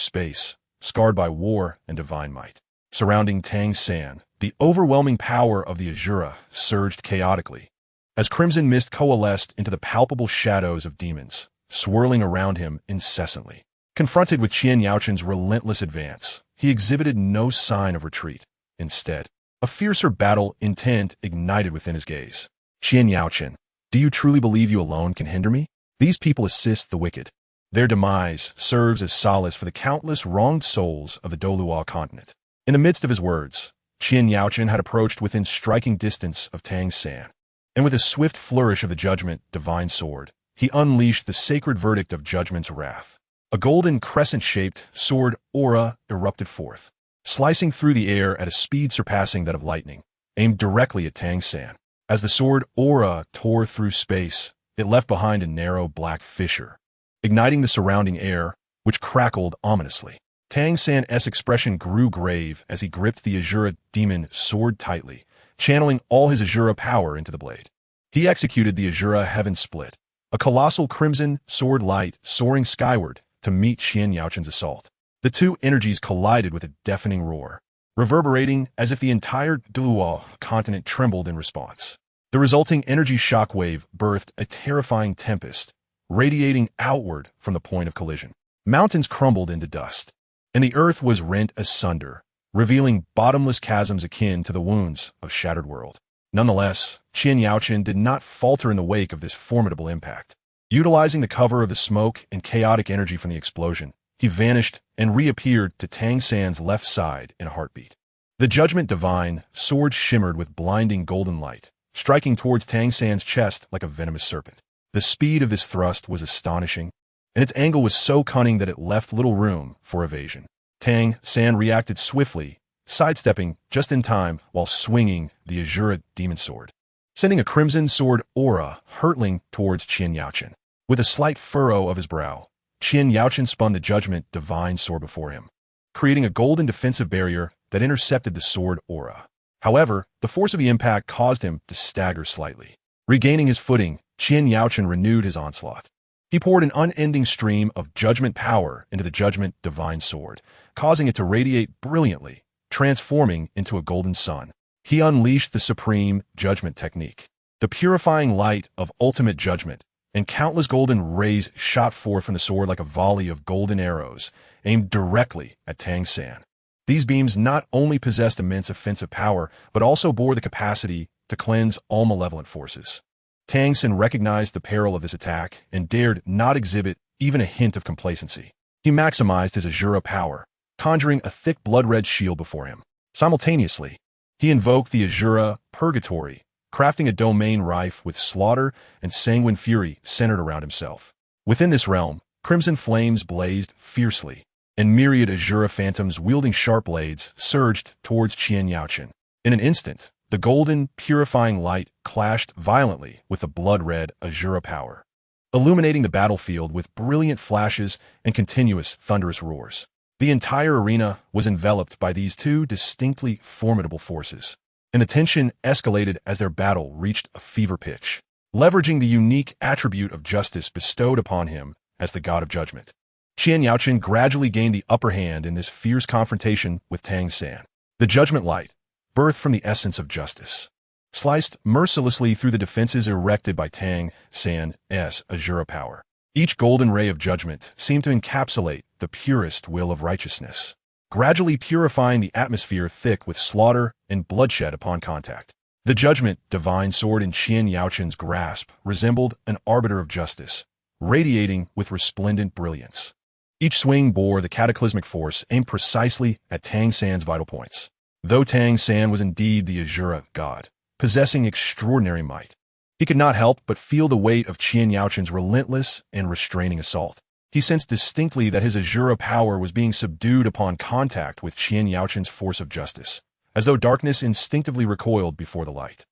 space, scarred by war and divine might. Surrounding Tang San, the overwhelming power of the Azura surged chaotically, as crimson mist coalesced into the palpable shadows of demons, swirling around him incessantly. Confronted with Qian Yaochun's relentless advance, he exhibited no sign of retreat. Instead, a fiercer battle intent ignited within his gaze. Qian Yaochun, do you truly believe you alone can hinder me? These people assist the wicked. Their demise serves as solace for the countless wronged souls of the Douluo Continent. In the midst of his words, Qian Yaochun had approached within striking distance of Tang San, and with a swift flourish of the judgment divine sword, he unleashed the sacred verdict of judgment's wrath. A golden crescent-shaped sword aura erupted forth, slicing through the air at a speed surpassing that of lightning, aimed directly at Tang San. As the sword aura tore through space, it left behind a narrow black fissure, igniting the surrounding air, which crackled ominously. Tang San's expression grew grave as he gripped the Azura demon sword tightly, channeling all his Azura power into the blade. He executed the Azura Heaven Split, a colossal crimson sword light soaring skyward to meet Qian Yaoqin's assault. The two energies collided with a deafening roar, reverberating as if the entire Douluo Continent trembled in response. The resulting energy shockwave birthed a terrifying tempest, radiating outward from the point of collision. Mountains crumbled into dust, and the earth was rent asunder, revealing bottomless chasms akin to the wounds of shattered world. Nonetheless, Qian Yaoqin did not falter in the wake of this formidable impact. Utilizing the cover of the smoke and chaotic energy from the explosion, he vanished and reappeared to Tang San's left side in a heartbeat. The Judgment Divine sword shimmered with blinding golden light, striking towards Tang San's chest like a venomous serpent. The speed of this thrust was astonishing, and its angle was so cunning that it left little room for evasion. Tang San reacted swiftly, sidestepping just in time while swinging the Azura demon sword, sending a crimson sword aura hurtling towards Qian Yaoqin. With a slight furrow of his brow, Qian Yaoqin spun the Judgment Divine sword before him, creating a golden defensive barrier that intercepted the sword aura. However, the force of the impact caused him to stagger slightly. Regaining his footing, Qian Yaoqin renewed his onslaught. He poured an unending stream of judgment power into the Judgment Divine sword, causing it to radiate brilliantly, transforming into a golden sun. He unleashed the supreme judgment technique, the purifying light of ultimate judgment, and countless golden rays shot forth from the sword like a volley of golden arrows, aimed directly at Tang San. These beams not only possessed immense offensive power, but also bore the capacity to cleanse all malevolent forces. Tang San recognized the peril of this attack and dared not exhibit even a hint of complacency. He maximized his Azura power, conjuring a thick blood-red shield before him. Simultaneously, he invoked the Azura Purgatory, crafting a domain rife with slaughter and sanguine fury centered around himself. Within this realm, crimson flames blazed fiercely, and myriad Azura phantoms wielding sharp blades surged towards Qian Yaoqin. In an instant, the golden, purifying light clashed violently with the blood-red Azura power, illuminating the battlefield with brilliant flashes and continuous thunderous roars. The entire arena was enveloped by these two distinctly formidable forces, and the tension escalated as their battle reached a fever pitch. Leveraging the unique attribute of justice bestowed upon him as the god of judgment, Qian Yaoqin gradually gained the upper hand in this fierce confrontation with Tang San. The judgment light, birthed from the essence of justice, sliced mercilessly through the defenses erected by Tang San's Azura power. Each golden ray of judgment seemed to encapsulate the purest will of righteousness, gradually purifying the atmosphere thick with slaughter and bloodshed upon contact. The Judgment Divine sword in Qian Yaoqin's grasp resembled an arbiter of justice, radiating with resplendent brilliance. Each swing bore the cataclysmic force aimed precisely at Tang San's vital points. Though Tang San was indeed the Azura god, possessing extraordinary might, he could not help but feel the weight of Qian Yaoqin's relentless and restraining assault. He sensed distinctly that his Azura power was being subdued upon contact with Qian Yaoqin's force of justice, as though darkness instinctively recoiled before the light.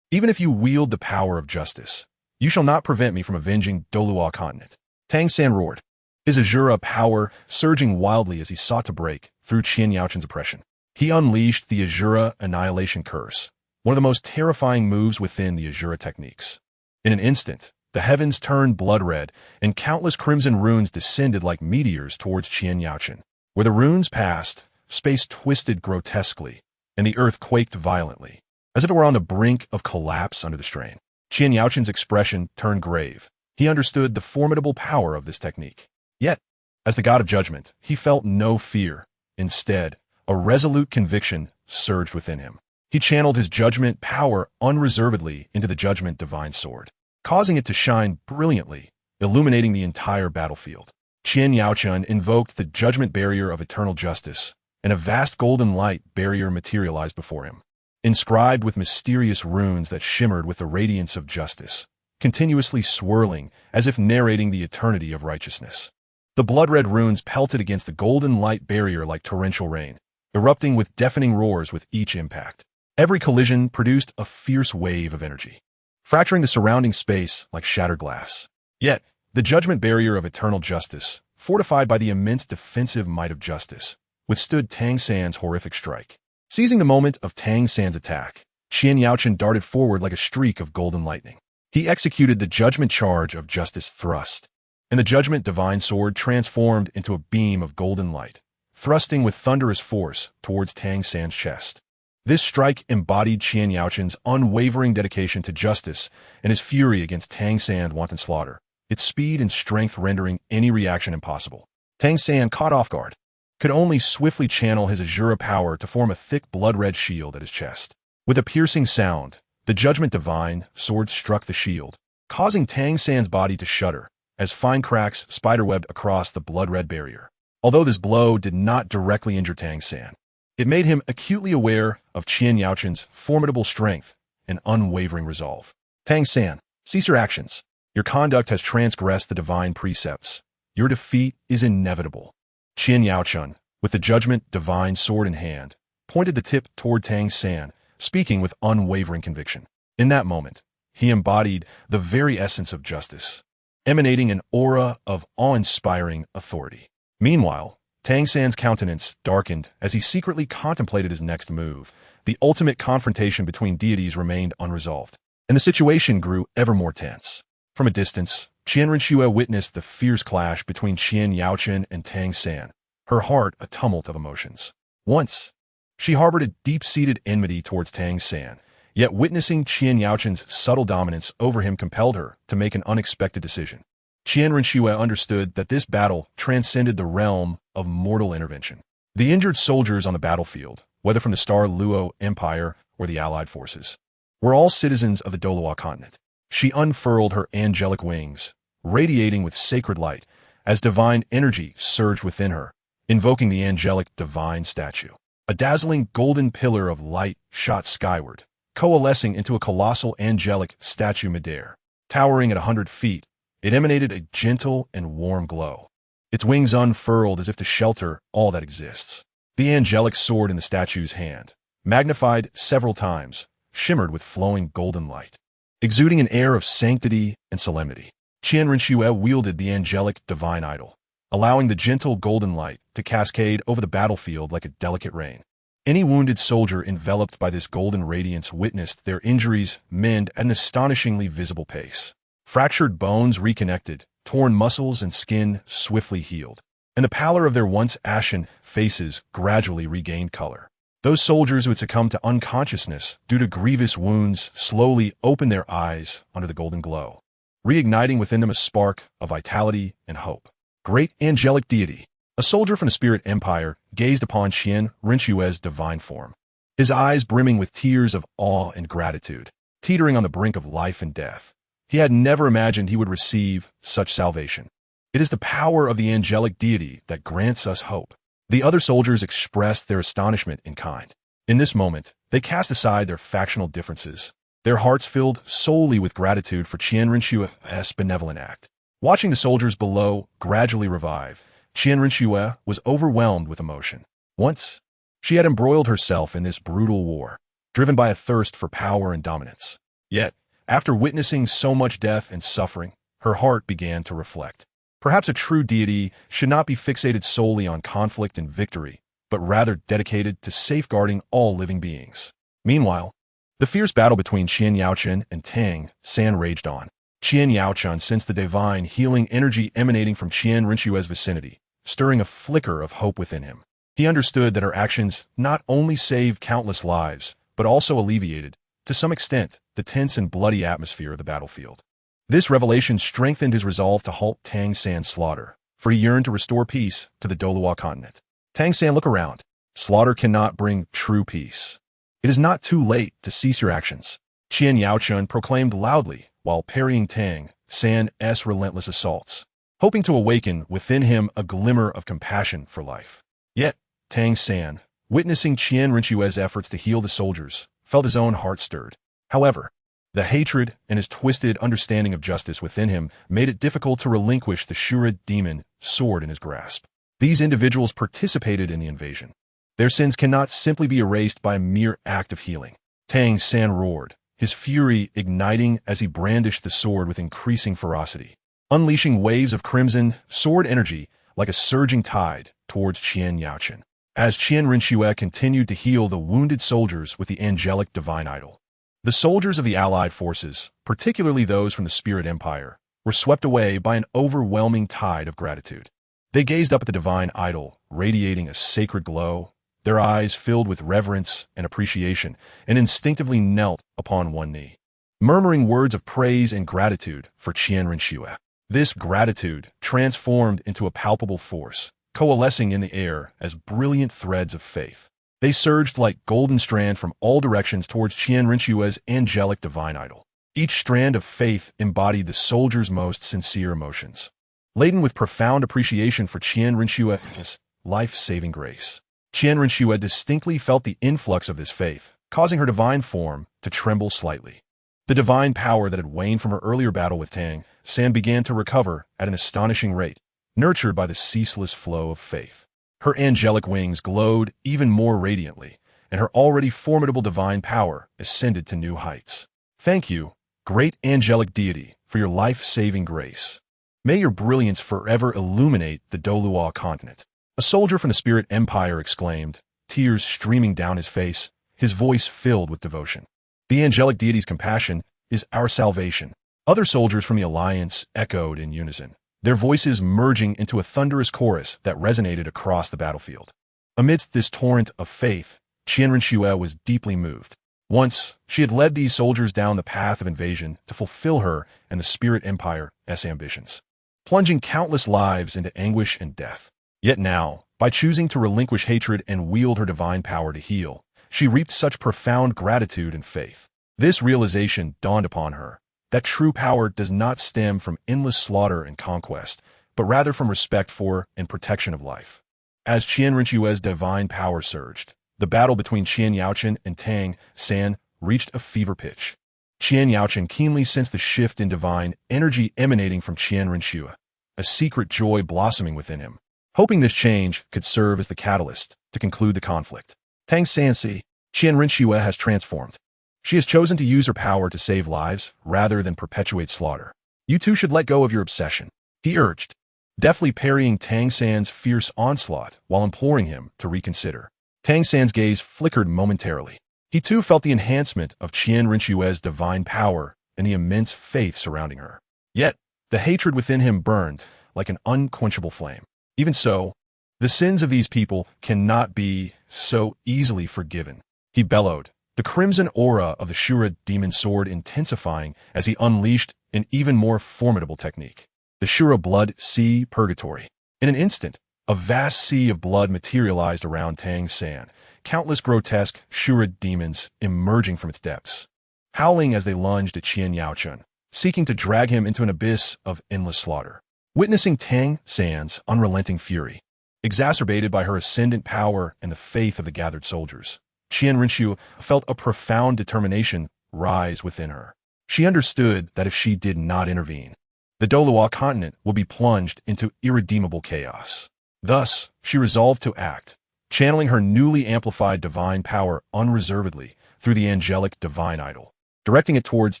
Even if you wield the power of justice, you shall not prevent me from avenging Douluo Continent. Tang San roared, his Azura power surging wildly as he sought to break through Qian Yaoqin's oppression. He unleashed the Azura Annihilation Curse, one of the most terrifying moves within the Azura techniques. In an instant, the heavens turned blood-red, and countless crimson runes descended like meteors towards Qian Yaoqin. Where the runes passed, space twisted grotesquely, and the earth quaked violently, as if it were on the brink of collapse under the strain. Qian Yaoqin's expression turned grave. He understood the formidable power of this technique. Yet, as the god of judgment, he felt no fear. Instead, a resolute conviction surged within him. He channeled his judgment power unreservedly into the Judgment Divine sword, causing it to shine brilliantly, illuminating the entire battlefield. Qian Yaoqin invoked the judgment barrier of eternal justice, and a vast golden light barrier materialized before him. Inscribed with mysterious runes that shimmered with the radiance of justice, continuously swirling as if narrating the eternity of righteousness. The blood-red runes pelted against the golden light barrier like torrential rain, erupting with deafening roars with each impact. Every collision produced a fierce wave of energy, fracturing the surrounding space like shattered glass. Yet, the judgment barrier of eternal justice, fortified by the immense defensive might of justice, withstood Tang San's horrific strike. Seizing the moment of Tang San's attack, Qian Yaochen darted forward like a streak of golden lightning. He executed the judgment charge of justice thrust, and the judgment divine sword transformed into a beam of golden light, thrusting with thunderous force towards Tang San's chest. This strike embodied Qian Yaochen's unwavering dedication to justice and his fury against Tang San's wanton slaughter, its speed and strength rendering any reaction impossible. Tang San, caught off guard, could only swiftly channel his Azura power to form a thick blood-red shield at his chest. With a piercing sound, the Judgment Divine sword struck the shield, causing Tang San's body to shudder as fine cracks spiderwebbed across the blood-red barrier. Although this blow did not directly injure Tang San, it made him acutely aware of Qian Yaochen's formidable strength and unwavering resolve. Tang San, cease your actions. Your conduct has transgressed the divine precepts. Your defeat is inevitable. Qian Yaochen, with the Judgment Divine sword in hand, pointed the tip toward Tang San, speaking with unwavering conviction. In that moment, he embodied the very essence of justice, emanating an aura of awe-inspiring authority. Meanwhile, Tang San's countenance darkened as he secretly contemplated his next move. The ultimate confrontation between deities remained unresolved, and the situation grew ever more tense. From a distance, Qian Renxue witnessed the fierce clash between Qian Yaochen and Tang San, her heart a tumult of emotions. Once, she harbored a deep-seated enmity towards Tang San, yet witnessing Qian Yaochen's subtle dominance over him compelled her to make an unexpected decision. Qian Renxue understood that this battle transcended the realm of mortal intervention. The injured soldiers on the battlefield, whether from the Douluo Empire or the Allied forces, were all citizens of the Douluo Continent. She unfurled her angelic wings, radiating with sacred light, as divine energy surged within her, invoking the angelic divine statue. A dazzling golden pillar of light shot skyward, coalescing into a colossal angelic statue midair. Towering at 100 feet, it emanated a gentle and warm glow. Its wings unfurled as if to shelter all that exists. The angelic sword in the statue's hand, magnified several times, shimmered with flowing golden light, exuding an air of sanctity and solemnity. Qian Renxue wielded the angelic divine idol, allowing the gentle golden light to cascade over the battlefield like a delicate rain. Any wounded soldier enveloped by this golden radiance witnessed their injuries mend at an astonishingly visible pace. Fractured bones reconnected, torn muscles and skin swiftly healed, and the pallor of their once ashen faces gradually regained color. Those soldiers who had succumbed to unconsciousness due to grievous wounds slowly opened their eyes under the golden glow, reigniting within them a spark of vitality and hope. Great angelic deity, a soldier from the Spirit Empire gazed upon Qian Renxue's divine form, his eyes brimming with tears of awe and gratitude, teetering on the brink of life and death. He had never imagined he would receive such salvation. It is the power of the angelic deity that grants us hope. The other soldiers expressed their astonishment in kind. In this moment, they cast aside their factional differences, their hearts filled solely with gratitude for Qian Renxue's benevolent act. Watching the soldiers below gradually revive, Qian Renxue was overwhelmed with emotion. Once, she had embroiled herself in this brutal war, driven by a thirst for power and dominance. Yet, after witnessing so much death and suffering, her heart began to reflect. Perhaps a true deity should not be fixated solely on conflict and victory, but rather dedicated to safeguarding all living beings. Meanwhile, the fierce battle between Qian Yaochen and Tang San raged on. Qian Yaochen sensed the divine healing energy emanating from Qian Renxue's vicinity, stirring a flicker of hope within him. He understood that her actions not only saved countless lives, but also alleviated, to some extent, the tense and bloody atmosphere of the battlefield. This revelation strengthened his resolve to halt Tang San's slaughter, for he yearned to restore peace to the Douluo Continent. Tang San, look around. Slaughter cannot bring true peace. It is not too late to cease your actions. Qian Yaochen proclaimed loudly while parrying Tang San's relentless assaults, hoping to awaken within him a glimmer of compassion for life. Yet, Tang San, witnessing Qian Renxue's efforts to heal the soldiers, felt his own heart stirred. However, The hatred and his twisted understanding of justice within him made it difficult to relinquish the Shura demon sword in his grasp. These individuals participated in the invasion. Their sins cannot simply be erased by a mere act of healing. Tang San roared, his fury igniting as he brandished the sword with increasing ferocity, unleashing waves of crimson sword energy like a surging tide towards Qian Yaochen. As Qian Rinxue continued to heal the wounded soldiers with the angelic divine idol, the soldiers of the allied forces, particularly those from the Spirit Empire, were swept away by an overwhelming tide of gratitude. They gazed up at the divine idol, radiating a sacred glow, their eyes filled with reverence and appreciation, and instinctively knelt upon one knee, murmuring words of praise and gratitude for Qian Rinxue. This gratitude transformed into a palpable force, coalescing in the air as brilliant threads of faith. They surged like golden strand from all directions towards Qian Rinxue's angelic divine idol. Each strand of faith embodied the soldier's most sincere emotions, laden with profound appreciation for Qian Rinxue's life-saving grace. Qian Rinxue distinctly felt the influx of this faith, causing her divine form to tremble slightly. The divine power that had waned from her earlier battle with Tang San began to recover at an astonishing rate, nurtured by the ceaseless flow of faith. Her angelic wings glowed even more radiantly, and her already formidable divine power ascended to new heights. Thank you, great angelic deity, for your life-saving grace. May your brilliance forever illuminate the Douluo Continent. A soldier from the Spirit Empire exclaimed, tears streaming down his face, his voice filled with devotion. The angelic deity's compassion is our salvation. Other soldiers from the Alliance echoed in unison, their voices merging into a thunderous chorus that resonated across the battlefield. Amidst this torrent of faith, Qian Rinxue was deeply moved. Once, she had led these soldiers down the path of invasion to fulfill her and the Spirit Empire's ambitions, plunging countless lives into anguish and death. Yet now, by choosing to relinquish hatred and wield her divine power to heal, she reaped such profound gratitude and faith. This realization dawned upon her, that true power does not stem from endless slaughter and conquest, but rather from respect for and protection of life. As Qian Rinxue's divine power surged, the battle between Qian Yaochen and Tang San reached a fever pitch. Qian Yaochen keenly sensed the shift in divine energy emanating from Qian Rinxue, a secret joy blossoming within him, hoping this change could serve as the catalyst to conclude the conflict. Tang San Qian Rinxue has transformed. She has chosen to use her power to save lives rather than perpetuate slaughter. You too should let go of your obsession, he urged, deftly parrying Tang San's fierce onslaught while imploring him to reconsider. Tang San's gaze flickered momentarily. He too felt the enhancement of Qian Rinxue's divine power and the immense faith surrounding her. Yet, the hatred within him burned like an unquenchable flame. Even so, the sins of these people cannot be so easily forgiven, he bellowed, the crimson aura of the Shura demon sword intensifying as he unleashed an even more formidable technique, the Shura blood sea purgatory. In an instant, a vast sea of blood materialized around Tang San, countless grotesque Shura demons emerging from its depths, howling as they lunged at Qian Yaochen, seeking to drag him into an abyss of endless slaughter. Witnessing Tang San's unrelenting fury, exacerbated by her ascendant power and the faith of the gathered soldiers, Qian Rinxue felt a profound determination rise within her. She understood that if she did not intervene, the Douluo Continent would be plunged into irredeemable chaos. Thus, she resolved to act, channeling her newly amplified divine power unreservedly through the angelic divine idol, directing it towards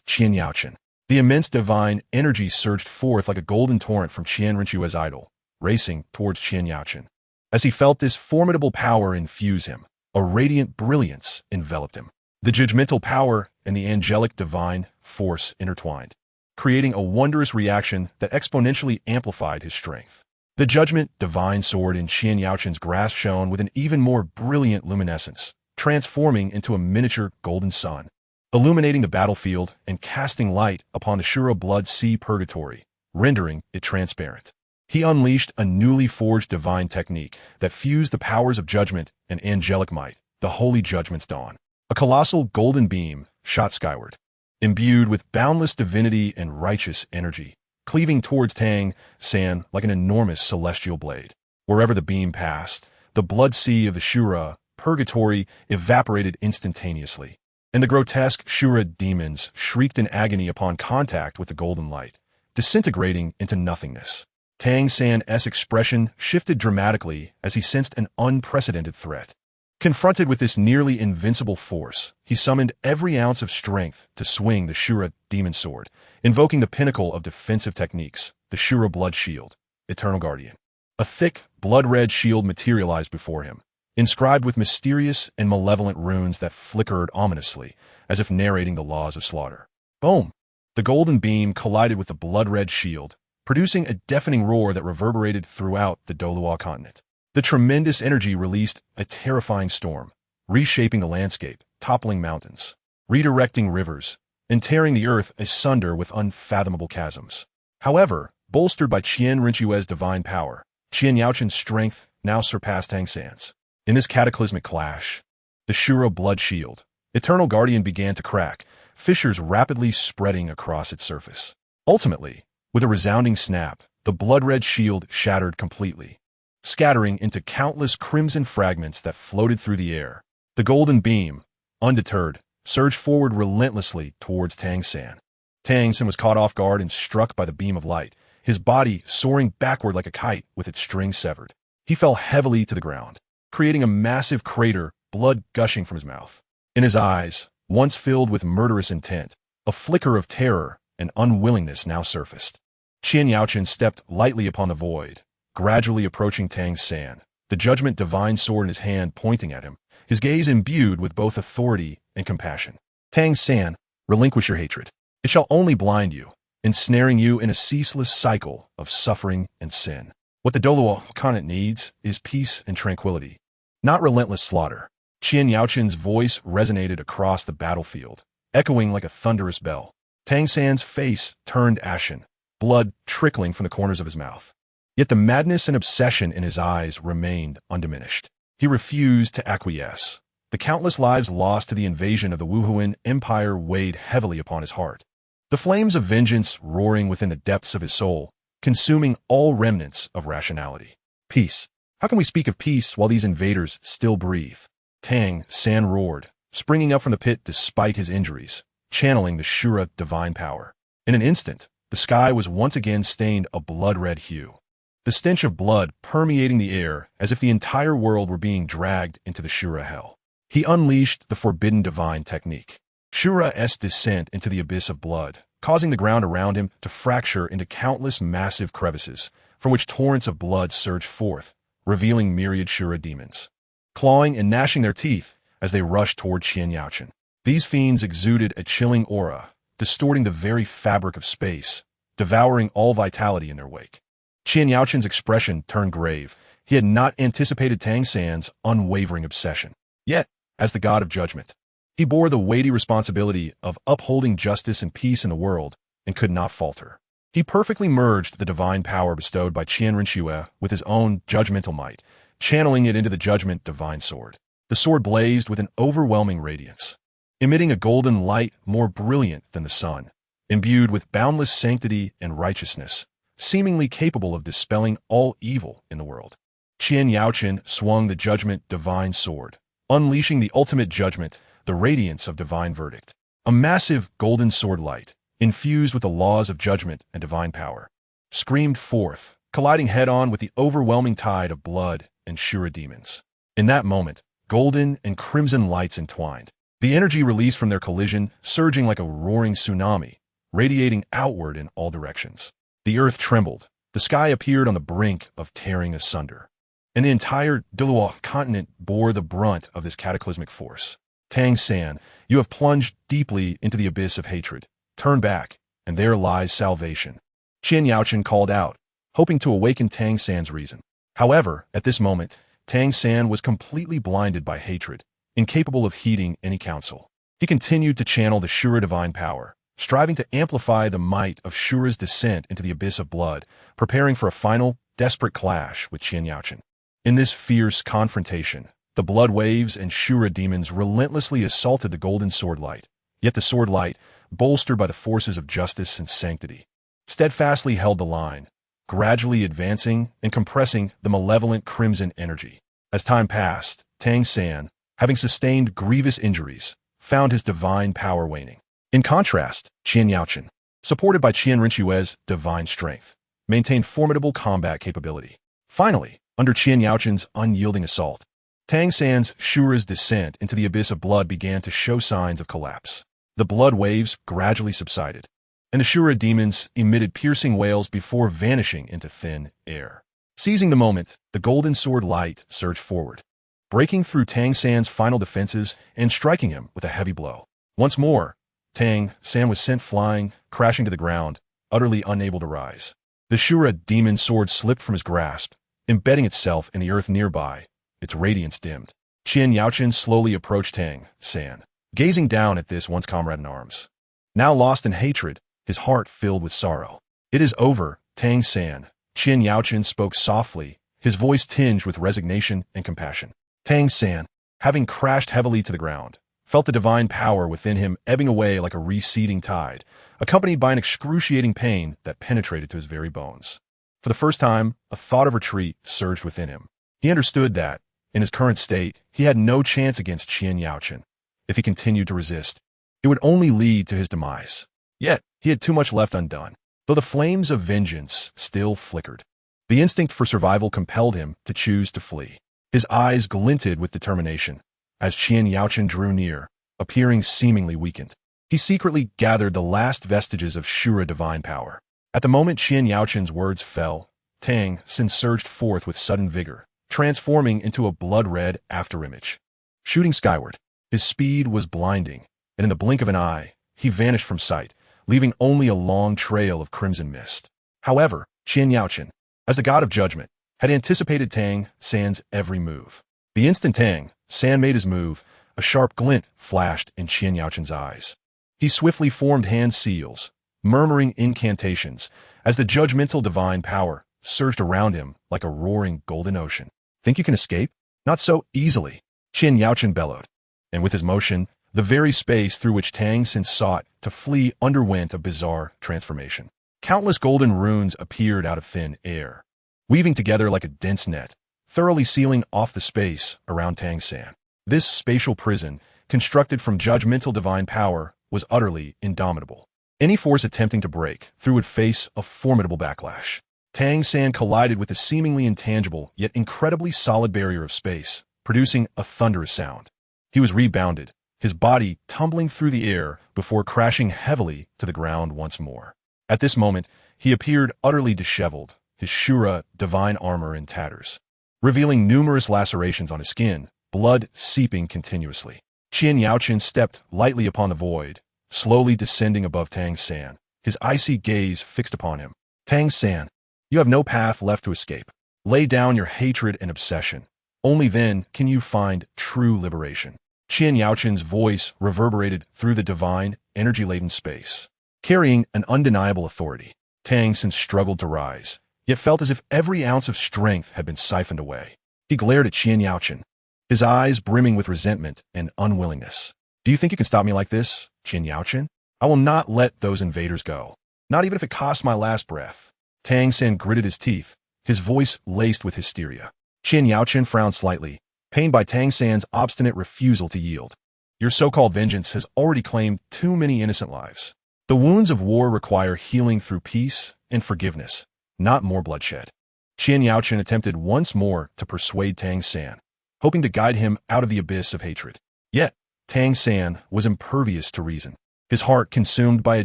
Qian Yaochen. The immense divine energy surged forth like a golden torrent from Qian Rinxue's idol, racing towards Qian Yaochen. As he felt this formidable power infuse him, a radiant brilliance enveloped him. The judgmental power and the angelic divine force intertwined, creating a wondrous reaction that exponentially amplified his strength. The judgment divine sword in Qian Yaochen's grasp shone with an even more brilliant luminescence, transforming into a miniature golden sun, illuminating the battlefield and casting light upon the Shura blood sea purgatory, rendering it transparent. He unleashed a newly forged divine technique that fused the powers of judgment and angelic might, the holy judgment's dawn. A colossal golden beam shot skyward, imbued with boundless divinity and righteous energy, cleaving towards Tang San like an enormous celestial blade. Wherever the beam passed, the blood sea of the Shura purgatory evaporated instantaneously, and the grotesque Shura demons shrieked in agony upon contact with the golden light, disintegrating into nothingness. Tang San's expression shifted dramatically as he sensed an unprecedented threat. Confronted with this nearly invincible force, he summoned every ounce of strength to swing the Shura demon sword, invoking the pinnacle of defensive techniques, the Shura blood shield, Eternal Guardian. A thick, blood-red shield materialized before him, inscribed with mysterious and malevolent runes that flickered ominously, as if narrating the laws of slaughter. Boom! The golden beam collided with the blood-red shield, producing a deafening roar that reverberated throughout the Douluo Continent. The tremendous energy released a terrifying storm, reshaping the landscape, toppling mountains, redirecting rivers, and tearing the earth asunder with unfathomable chasms. However, bolstered by Qian Rinchue's divine power, Qian Yaoqin's strength now surpassed Tang San's. In this cataclysmic clash, the Shura blood shield, Eternal Guardian, began to crack, fissures rapidly spreading across its surface. Ultimately, with a resounding snap, the blood-red shield shattered completely, scattering into countless crimson fragments that floated through the air. The golden beam, undeterred, surged forward relentlessly towards Tang San. Tang San was caught off guard and struck by the beam of light, his body soaring backward like a kite with its string severed. He fell heavily to the ground, creating a massive crater, blood gushing from his mouth. In his eyes, once filled with murderous intent, a flicker of terror and unwillingness now surfaced. Qian Yaoqin stepped lightly upon the void, gradually approaching Tang San, the judgment divine sword in his hand pointing at him, his gaze imbued with both authority and compassion. Tang San, relinquish your hatred. It shall only blind you, ensnaring you in a ceaseless cycle of suffering and sin. What the Douluo Continent needs is peace and tranquility, not relentless slaughter. Qian Yaoqin's voice resonated across the battlefield, echoing like a thunderous bell. Tang San's face turned ashen, blood trickling from the corners of his mouth. Yet the madness and obsession in his eyes remained undiminished. He refused to acquiesce. The countless lives lost to the invasion of the Wuhuan Empire weighed heavily upon his heart. The flames of vengeance roaring within the depths of his soul, consuming all remnants of rationality. Peace. How can we speak of peace while these invaders still breathe? Tang San roared, springing up from the pit despite his injuries, channeling the Shura divine power. In an instant, the sky was once again stained a blood-red hue, the stench of blood permeating the air as if the entire world were being dragged into the Shura hell. He unleashed the forbidden divine technique, Shura's descent into the abyss of blood, causing the ground around him to fracture into countless massive crevices, from which torrents of blood surged forth, revealing myriad Shura demons, clawing and gnashing their teeth as they rushed toward Qian Yaoqin. These fiends exuded a chilling aura, distorting the very fabric of space, devouring all vitality in their wake. Qian Yaoqin's expression turned grave. He had not anticipated Tang San's unwavering obsession. Yet, as the god of judgment, he bore the weighty responsibility of upholding justice and peace in the world and could not falter. He perfectly merged the divine power bestowed by Qian Rinchue with his own judgmental might, channeling it into the judgment divine sword. The sword blazed with an overwhelming radiance, emitting a golden light more brilliant than the sun, imbued with boundless sanctity and righteousness, seemingly capable of dispelling all evil in the world. Qian Yaoqin swung the judgment divine sword, unleashing the ultimate judgment, the radiance of divine verdict. A massive golden sword light, infused with the laws of judgment and divine power, screamed forth, colliding head-on with the overwhelming tide of blood and Shura demons. In that moment, golden and crimson lights entwined, the energy released from their collision surging like a roaring tsunami, radiating outward in all directions. The earth trembled, the sky appeared on the brink of tearing asunder, and the entire Douluo Continent bore the brunt of this cataclysmic force. Tang San, you have plunged deeply into the abyss of hatred. Turn back, and there lies salvation. Qian Yaoqin called out, hoping to awaken Tang San's reason. However, at this moment, Tang San was completely blinded by hatred, incapable of heeding any counsel. He continued to channel the Shura divine power, striving to amplify the might of Shura's descent into the abyss of blood, preparing for a final, desperate clash with Qian Yaoqin. In this fierce confrontation, the blood waves and Shura demons relentlessly assaulted the golden sword light, yet the sword light, bolstered by the forces of justice and sanctity, steadfastly held the line, gradually advancing and compressing the malevolent crimson energy. As time passed, Tang San, having sustained grievous injuries, found his divine power waning. In contrast, Qian Yaochen, supported by Qian Rinchue's divine strength, maintained formidable combat capability. Finally, under Qian Yaochen's unyielding assault, Tang San's Shura's descent into the abyss of blood began to show signs of collapse. The blood waves gradually subsided, and the Shura demons emitted piercing wails before vanishing into thin air. Seizing the moment, the golden sword light surged forward, breaking through Tang San's final defenses and striking him with a heavy blow. Once more, Tang San was sent flying, crashing to the ground, utterly unable to rise. The Shura demon sword slipped from his grasp, embedding itself in the earth nearby, its radiance dimmed. Qian Yaochen slowly approached Tang San, gazing down at this once comrade in arms. Now lost in hatred, his heart filled with sorrow. "It is over, Tang San," Qian Yaochen spoke softly, his voice tinged with resignation and compassion. Tang San, having crashed heavily to the ground, felt the divine power within him ebbing away like a receding tide, accompanied by an excruciating pain that penetrated to his very bones. For the first time, a thought of retreat surged within him. He understood that, in his current state, he had no chance against Qian Yaochen. If he continued to resist, it would only lead to his demise. Yet, he had too much left undone, though the flames of vengeance still flickered. The instinct for survival compelled him to choose to flee. His eyes glinted with determination as Qian Yaochen drew near, appearing seemingly weakened. He secretly gathered the last vestiges of Shura divine power. At the moment Qian Yaochen's words fell, Tang San surged forth with sudden vigor, transforming into a blood-red afterimage. Shooting skyward, his speed was blinding, and in the blink of an eye, he vanished from sight, leaving only a long trail of crimson mist. However, Qian Yaochen, as the god of judgment, had anticipated Tang San's every move. The instant Tang San made his move, a sharp glint flashed in Qian Yaochen's eyes. He swiftly formed hand seals, murmuring incantations, as the judgmental divine power surged around him like a roaring golden ocean. "Think you can escape? Not so easily," Qian Yaochen bellowed. And with his motion, the very space through which Tang San sought to flee underwent a bizarre transformation. Countless golden runes appeared out of thin air, weaving together like a dense net, thoroughly sealing off the space around Tang San. This spatial prison, constructed from judgmental divine power, was utterly indomitable. Any force attempting to break through would face a formidable backlash. Tang San collided with the seemingly intangible yet incredibly solid barrier of space, producing a thunderous sound. He was rebounded, his body tumbling through the air before crashing heavily to the ground once more. At this moment, he appeared utterly disheveled, his Shura divine armor in tatters, revealing numerous lacerations on his skin, blood seeping continuously. Qian Yaochen stepped lightly upon the void, slowly descending above Tang San, his icy gaze fixed upon him. "Tang San, you have no path left to escape. Lay down your hatred and obsession. Only then can you find true liberation." Qian Yaochen's voice reverberated through the divine, energy-laden space, carrying an undeniable authority. Tang San struggled to rise, yet felt as if every ounce of strength had been siphoned away. He glared at Qian Yaochen, his eyes brimming with resentment and unwillingness. "Do you think you can stop me like this, Qian Yaochen? I will not let those invaders go, not even if it costs my last breath." Tang San gritted his teeth, his voice laced with hysteria. Qian Yaochen frowned slightly, pained by Tang San's obstinate refusal to yield. "Your so-called vengeance has already claimed too many innocent lives. The wounds of war require healing through peace and forgiveness, not more bloodshed." Qian Yaochen attempted once more to persuade Tang San, hoping to guide him out of the abyss of hatred. Yet, Tang San was impervious to reason, his heart consumed by a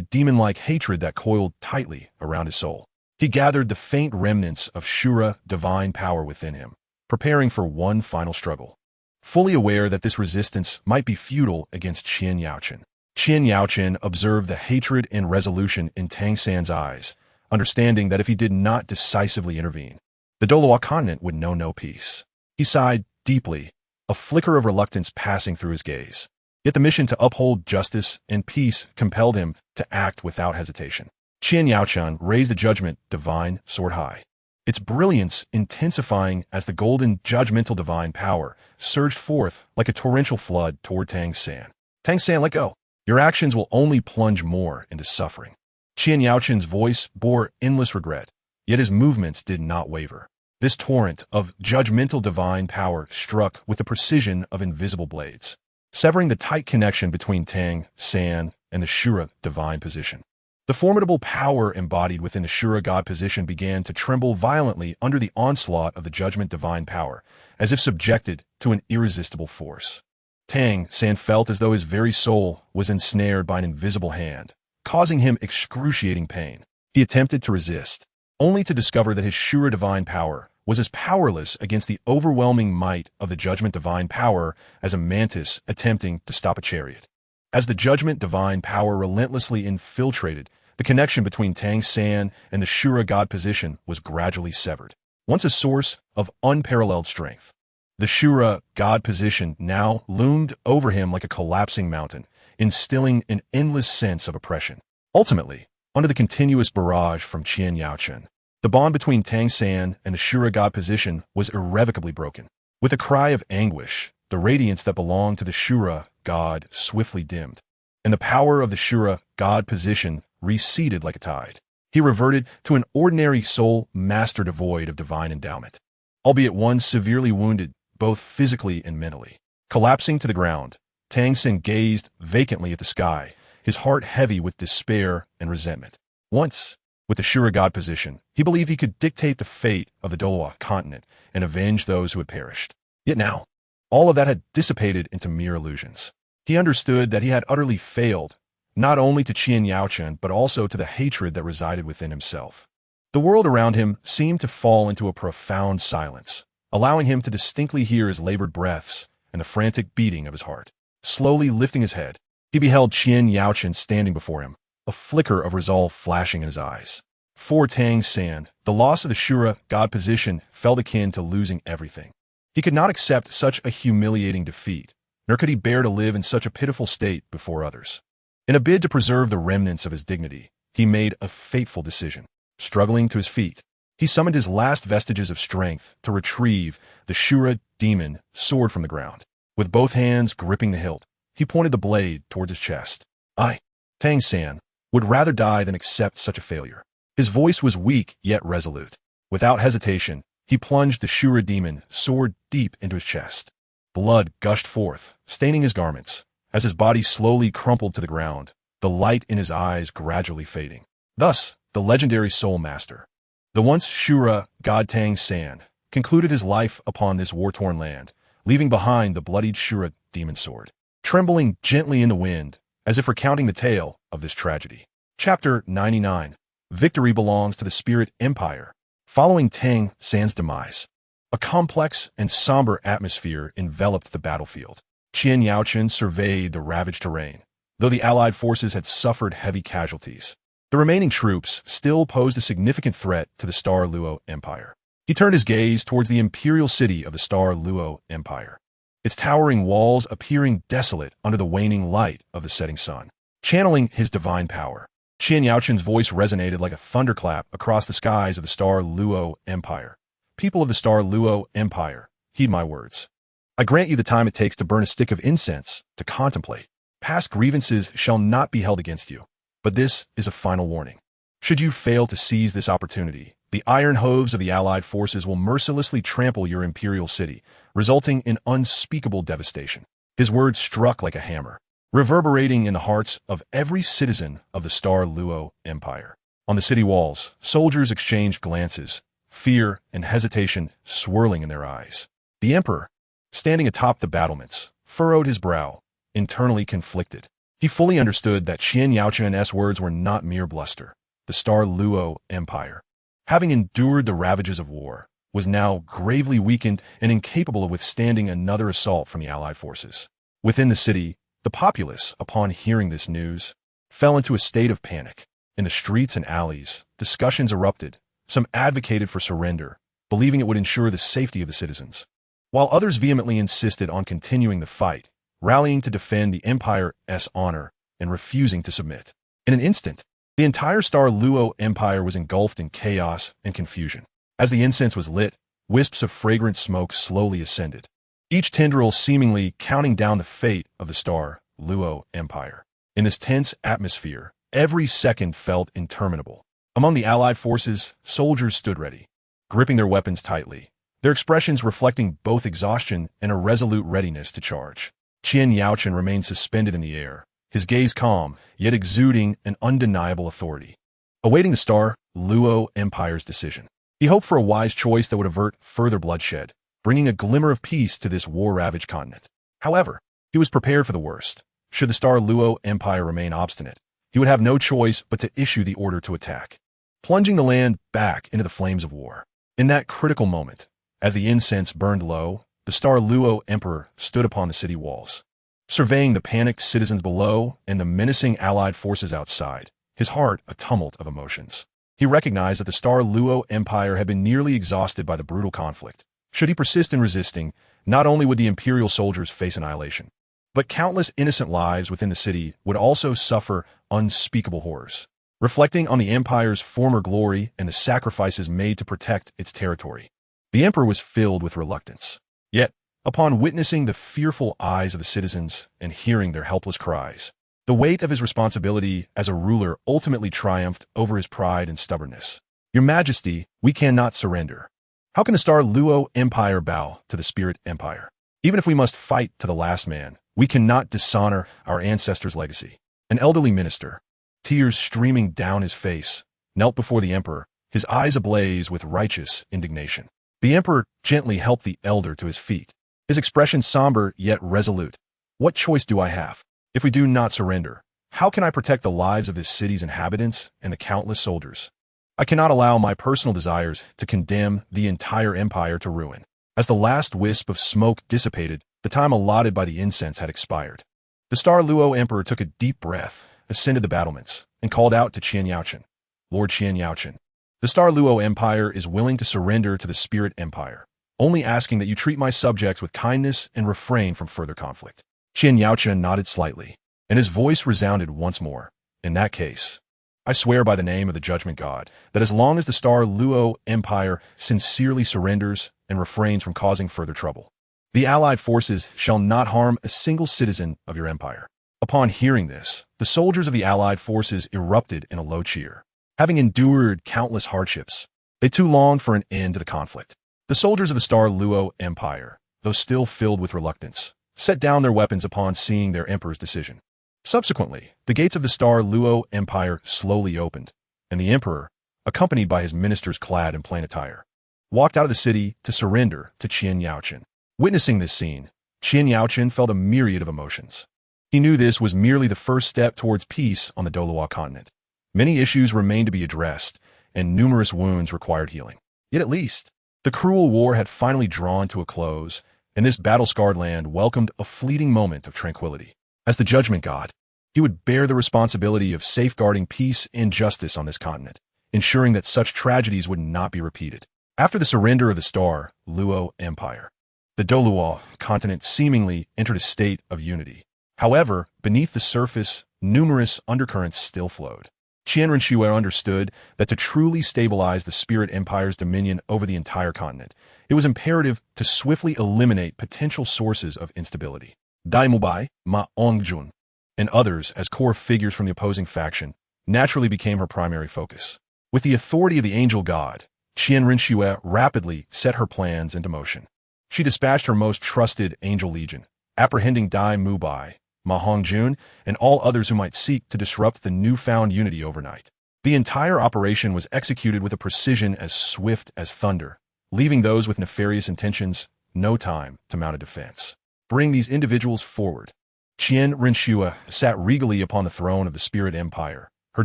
demon-like hatred that coiled tightly around his soul. He gathered the faint remnants of Shura divine power within him, preparing for one final struggle, fully aware that this resistance might be futile against Qian Yaochen. Qian Yaochen observed the hatred and resolution in Tang San's eyes, understanding that if he did not decisively intervene, the Douluo Continent would know no peace. He sighed deeply, a flicker of reluctance passing through his gaze. Yet the mission to uphold justice and peace compelled him to act without hesitation. Qian Yaochen raised the judgment divine sword high, its brilliance intensifying as the golden judgmental divine power surged forth like a torrential flood toward Tang San. "Tang San, let go. Your actions will only plunge more into suffering." Qian Yaochen's voice bore endless regret, yet his movements did not waver. This torrent of judgmental divine power struck with the precision of invisible blades. severing the tight connection between Tang, San, and the Shura divine position. The formidable power embodied within the Shura god position began to tremble violently under the onslaught of the judgment divine power, as if subjected to an irresistible force. Tang, San felt as though his very soul was ensnared by an invisible hand, causing him excruciating pain. He attempted to resist, only to discover that his Shura divine power was as powerless against the overwhelming might of the judgment divine power as a mantis attempting to stop a chariot. As the judgment divine power relentlessly infiltrated, the connection between Tang San and the Shura god position was gradually severed. Once a source of unparalleled strength, the Shura god position now loomed over him like a collapsing mountain, instilling an endless sense of oppression. Ultimately, under the continuous barrage from Qian Yaochen, the bond between Tang San and the Shura god position was irrevocably broken. With a cry of anguish, the radiance that belonged to the Shura god swiftly dimmed, and the power of the Shura god position receded like a tide. He reverted to an ordinary soul master devoid of divine endowment, albeit one severely wounded both physically and mentally. Collapsing to the ground, Tang San gazed vacantly at the sky, his heart heavy with despair and resentment. Once, with the Shura god position, he believed he could dictate the fate of the Douluo Continent and avenge those who had perished. Yet now, all of that had dissipated into mere illusions. He understood that he had utterly failed, not only to Qian Yaochen, but also to the hatred that resided within himself. The world around him seemed to fall into a profound silence, allowing him to distinctly hear his labored breaths and the frantic beating of his heart. Slowly lifting his head, he beheld Qian Yaochen standing before him, a flicker of resolve flashing in his eyes. For Tang San, the loss of the Shura god position felt akin to losing everything. He could not accept such a humiliating defeat, nor could he bear to live in such a pitiful state before others. In a bid to preserve the remnants of his dignity, he made a fateful decision. Struggling to his feet, he summoned his last vestiges of strength to retrieve the Shura demon sword from the ground. With both hands gripping the hilt, he pointed the blade towards his chest. I, Tang San, would rather die than accept such a failure. His voice was weak yet resolute. Without hesitation, he plunged the Shura demon sword deep into his chest. Blood gushed forth, staining his garments, as his body slowly crumpled to the ground, the light in his eyes gradually fading. Thus, the legendary Soul Master, the once Shura god Tang San, concluded his life upon this war-torn land, leaving behind the bloodied Shura demon sword, trembling gently in the wind, as if recounting the tale of this tragedy. Chapter 99. Victory belongs to the Spirit Empire. Following Tang San's demise, a complex and somber atmosphere enveloped the battlefield. Qian Yaochen surveyed the ravaged terrain. Though the Allied forces had suffered heavy casualties, the remaining troops still posed a significant threat to the Star Luo Empire. He turned his gaze towards the imperial city of the Star Luo Empire, its towering walls appearing desolate under the waning light of the setting sun. Channeling his divine power, Qian Yaochen's voice resonated like a thunderclap across the skies of the Star Luo Empire. People of the Star Luo Empire, heed my words. I grant you the time it takes to burn a stick of incense to contemplate. Past grievances shall not be held against you, but this is a final warning. Should you fail to seize this opportunity, the iron hooves of the Allied forces will mercilessly trample your imperial city, resulting in unspeakable devastation. His words struck like a hammer, reverberating in the hearts of every citizen of the Star Luo Empire. On the city walls, soldiers exchanged glances, fear and hesitation swirling in their eyes. The emperor, standing atop the battlements, furrowed his brow, internally conflicted. He fully understood that Qian Yaochen's words were not mere bluster. The Star Luo Empire, having endured the ravages of war, was now gravely weakened and incapable of withstanding another assault from the Allied forces. Within the city, the populace, upon hearing this news, fell into a state of panic. In the streets and alleys, discussions erupted. Some advocated for surrender, believing it would ensure the safety of the citizens, while others vehemently insisted on continuing the fight, rallying to defend the Empire's honor and refusing to submit. In an instant, the entire Star Luo Empire was engulfed in chaos and confusion. As the incense was lit, wisps of fragrant smoke slowly ascended, each tendril seemingly counting down the fate of the Star Luo Empire. In this tense atmosphere, every second felt interminable. Among the Allied forces, soldiers stood ready, gripping their weapons tightly, their expressions reflecting both exhaustion and a resolute readiness to charge. Qian Yaochen remained suspended in the air, his gaze calm, yet exuding an undeniable authority, awaiting the Star Luo Empire's decision. He hoped for a wise choice that would avert further bloodshed, bringing a glimmer of peace to this war-ravaged continent. However, he was prepared for the worst. Should the Star Luo Empire remain obstinate, he would have no choice but to issue the order to attack, plunging the land back into the flames of war. In that critical moment, as the incense burned low, the Star Luo Emperor stood upon the city walls, surveying the panicked citizens below and the menacing allied forces outside, his heart a tumult of emotions. He recognized that the Star Luo Empire had been nearly exhausted by the brutal conflict. Should he persist in resisting, not only would the imperial soldiers face annihilation, but countless innocent lives within the city would also suffer unspeakable horrors. Reflecting on the empire's former glory and the sacrifices made to protect its territory, the emperor was filled with reluctance. Yet, upon witnessing the fearful eyes of the citizens and hearing their helpless cries, the weight of his responsibility as a ruler ultimately triumphed over his pride and stubbornness. Your Majesty, we cannot surrender. How can the Star Luo Empire bow to the Spirit Empire? Even if we must fight to the last man, we cannot dishonor our ancestors' legacy. An elderly minister, tears streaming down his face, knelt before the emperor, his eyes ablaze with righteous indignation. The emperor gently helped the elder to his feet, his expression somber yet resolute. What choice do I have? If we do not surrender, how can I protect the lives of this city's inhabitants and the countless soldiers? I cannot allow my personal desires to condemn the entire empire to ruin. As the last wisp of smoke dissipated, the time allotted by the incense had expired. The Star Luo Emperor took a deep breath, ascended the battlements, and called out to Qian Yaochen. Lord Qian Yaochen, the Star Luo Empire is willing to surrender to the Spirit Empire, only asking that you treat my subjects with kindness and refrain from further conflict. Qian Yaochen nodded slightly, and his voice resounded once more. In that case, I swear by the name of the Judgment God that as long as the Star Luo Empire sincerely surrenders and refrains from causing further trouble, the allied forces shall not harm a single citizen of your empire. Upon hearing this, the soldiers of the allied forces erupted in a low cheer. Having endured countless hardships, they too longed for an end to the conflict. The soldiers of the Star Luo Empire, though still filled with reluctance, set down their weapons upon seeing their emperor's decision. Subsequently, the gates of the Star Luo Empire slowly opened, and the emperor, accompanied by his ministers clad in plain attire, walked out of the city to surrender to Qian Yaochen. Witnessing this scene, Qian Yaochen felt a myriad of emotions. He knew this was merely the first step towards peace on the Douluo Continent. Many issues remained to be addressed, and numerous wounds required healing. Yet at least, the cruel war had finally drawn to a close, and this battle-scarred land welcomed a fleeting moment of tranquility. As the Judgment God, he would bear the responsibility of safeguarding peace and justice on this continent, ensuring that such tragedies would not be repeated. After the surrender of the Star Luo Empire, the Douluo Continent seemingly entered a state of unity. However, beneath the surface, numerous undercurrents still flowed. Qian Renshue understood that to truly stabilize the Spirit Empire's dominion over the entire continent, it was imperative to swiftly eliminate potential sources of instability. Dai Mubai, Ma Ongjun, and others as core figures from the opposing faction naturally became her primary focus. With the authority of the angel god, Qian Renshue rapidly set her plans into motion. She dispatched her most trusted angel legion, apprehending Dai Mubai, Ma Hongjun, and all others who might seek to disrupt the newfound unity overnight. The entire operation was executed with a precision as swift as thunder, leaving those with nefarious intentions no time to mount a defense. Bring these individuals forward. Qian Renshue sat regally upon the throne of the Spirit Empire, her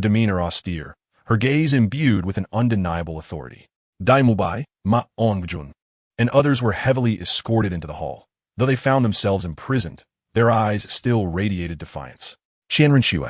demeanor austere, her gaze imbued with an undeniable authority. Dai Mubai, Ma Ongjun, and others were heavily escorted into the hall. Though they found themselves imprisoned, their eyes still radiated defiance. Qian Renshue,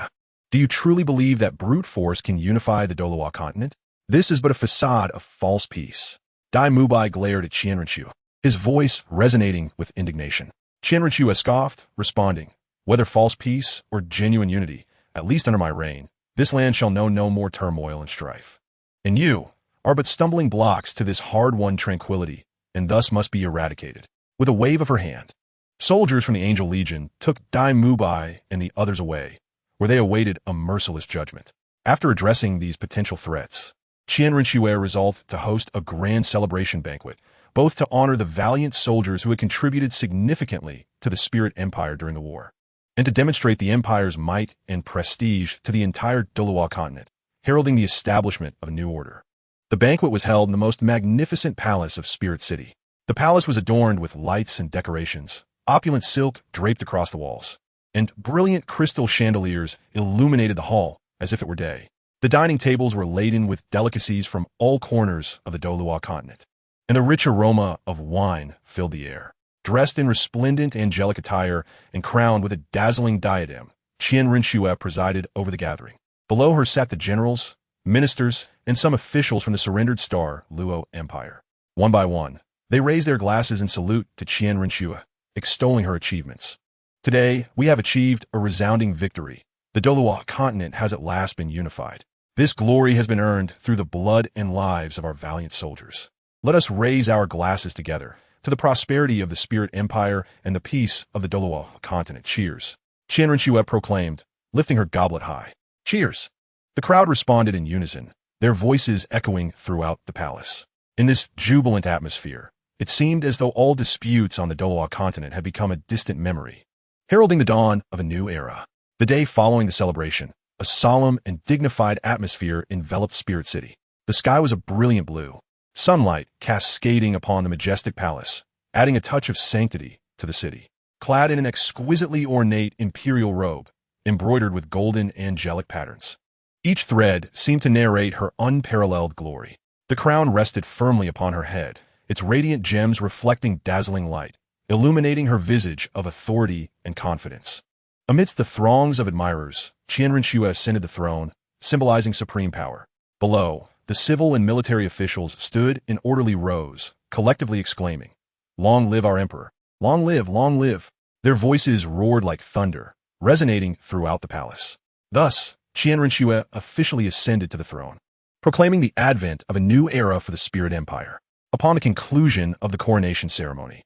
do you truly believe that brute force can unify the Douluo Continent? This is but a facade of false peace. Dai Mubai glared at Qian Renshue, his voice resonating with indignation. Qian Renshue scoffed, responding, whether false peace or genuine unity, at least under my reign, this land shall know no more turmoil and strife. And you are but stumbling blocks to this hard-won tranquility, and thus must be eradicated. With a wave of her hand, soldiers from the Angel Legion took Dai Mubai and the others away, where they awaited a merciless judgment. After addressing these potential threats, Qian Renshue resolved to host a grand celebration banquet, both to honor the valiant soldiers who had contributed significantly to the Spirit Empire during the war, and to demonstrate the Empire's might and prestige to the entire Douluo Continent, heralding the establishment of a new order. The banquet was held in the most magnificent palace of Spirit City. The palace was adorned with lights and decorations, opulent silk draped across the walls, and brilliant crystal chandeliers illuminated the hall as if it were day. The dining tables were laden with delicacies from all corners of the Douluo Continent, and the rich aroma of wine filled the air. Dressed in resplendent angelic attire and crowned with a dazzling diadem, Qian Rinxue presided over the gathering. Below her sat the generals, ministers, and some officials from the surrendered Star Luo Empire. One by one, they raised their glasses in salute to Qian Rinxue, extolling her achievements. Today, we have achieved a resounding victory. The Douluo Continent has at last been unified. This glory has been earned through the blood and lives of our valiant soldiers. Let us raise our glasses together to the prosperity of the Spirit Empire and the peace of the Douluo Continent. Cheers. Qian Rinxue proclaimed, lifting her goblet high. Cheers. The crowd responded in unison, their voices echoing throughout the palace. In this jubilant atmosphere, it seemed as though all disputes on the Douluo Continent had become a distant memory, heralding the dawn of a new era. The day following the celebration, a solemn and dignified atmosphere enveloped Spirit City. The sky was a brilliant blue, sunlight cascading upon the majestic palace, adding a touch of sanctity to the city. Clad in an exquisitely ornate imperial robe, embroidered with golden angelic patterns, each thread seemed to narrate her unparalleled glory. The crown rested firmly upon her head, its radiant gems reflecting dazzling light, illuminating her visage of authority and confidence. Amidst the throngs of admirers, Qian Rinxue ascended the throne, symbolizing supreme power. Below, the civil and military officials stood in orderly rows, collectively exclaiming, "Long live our emperor! Long live, long live!" Their voices roared like thunder, resonating throughout the palace. Thus, Qian Rinxue officially ascended to the throne, proclaiming the advent of a new era for the Spirit Empire. Upon the conclusion of the coronation ceremony,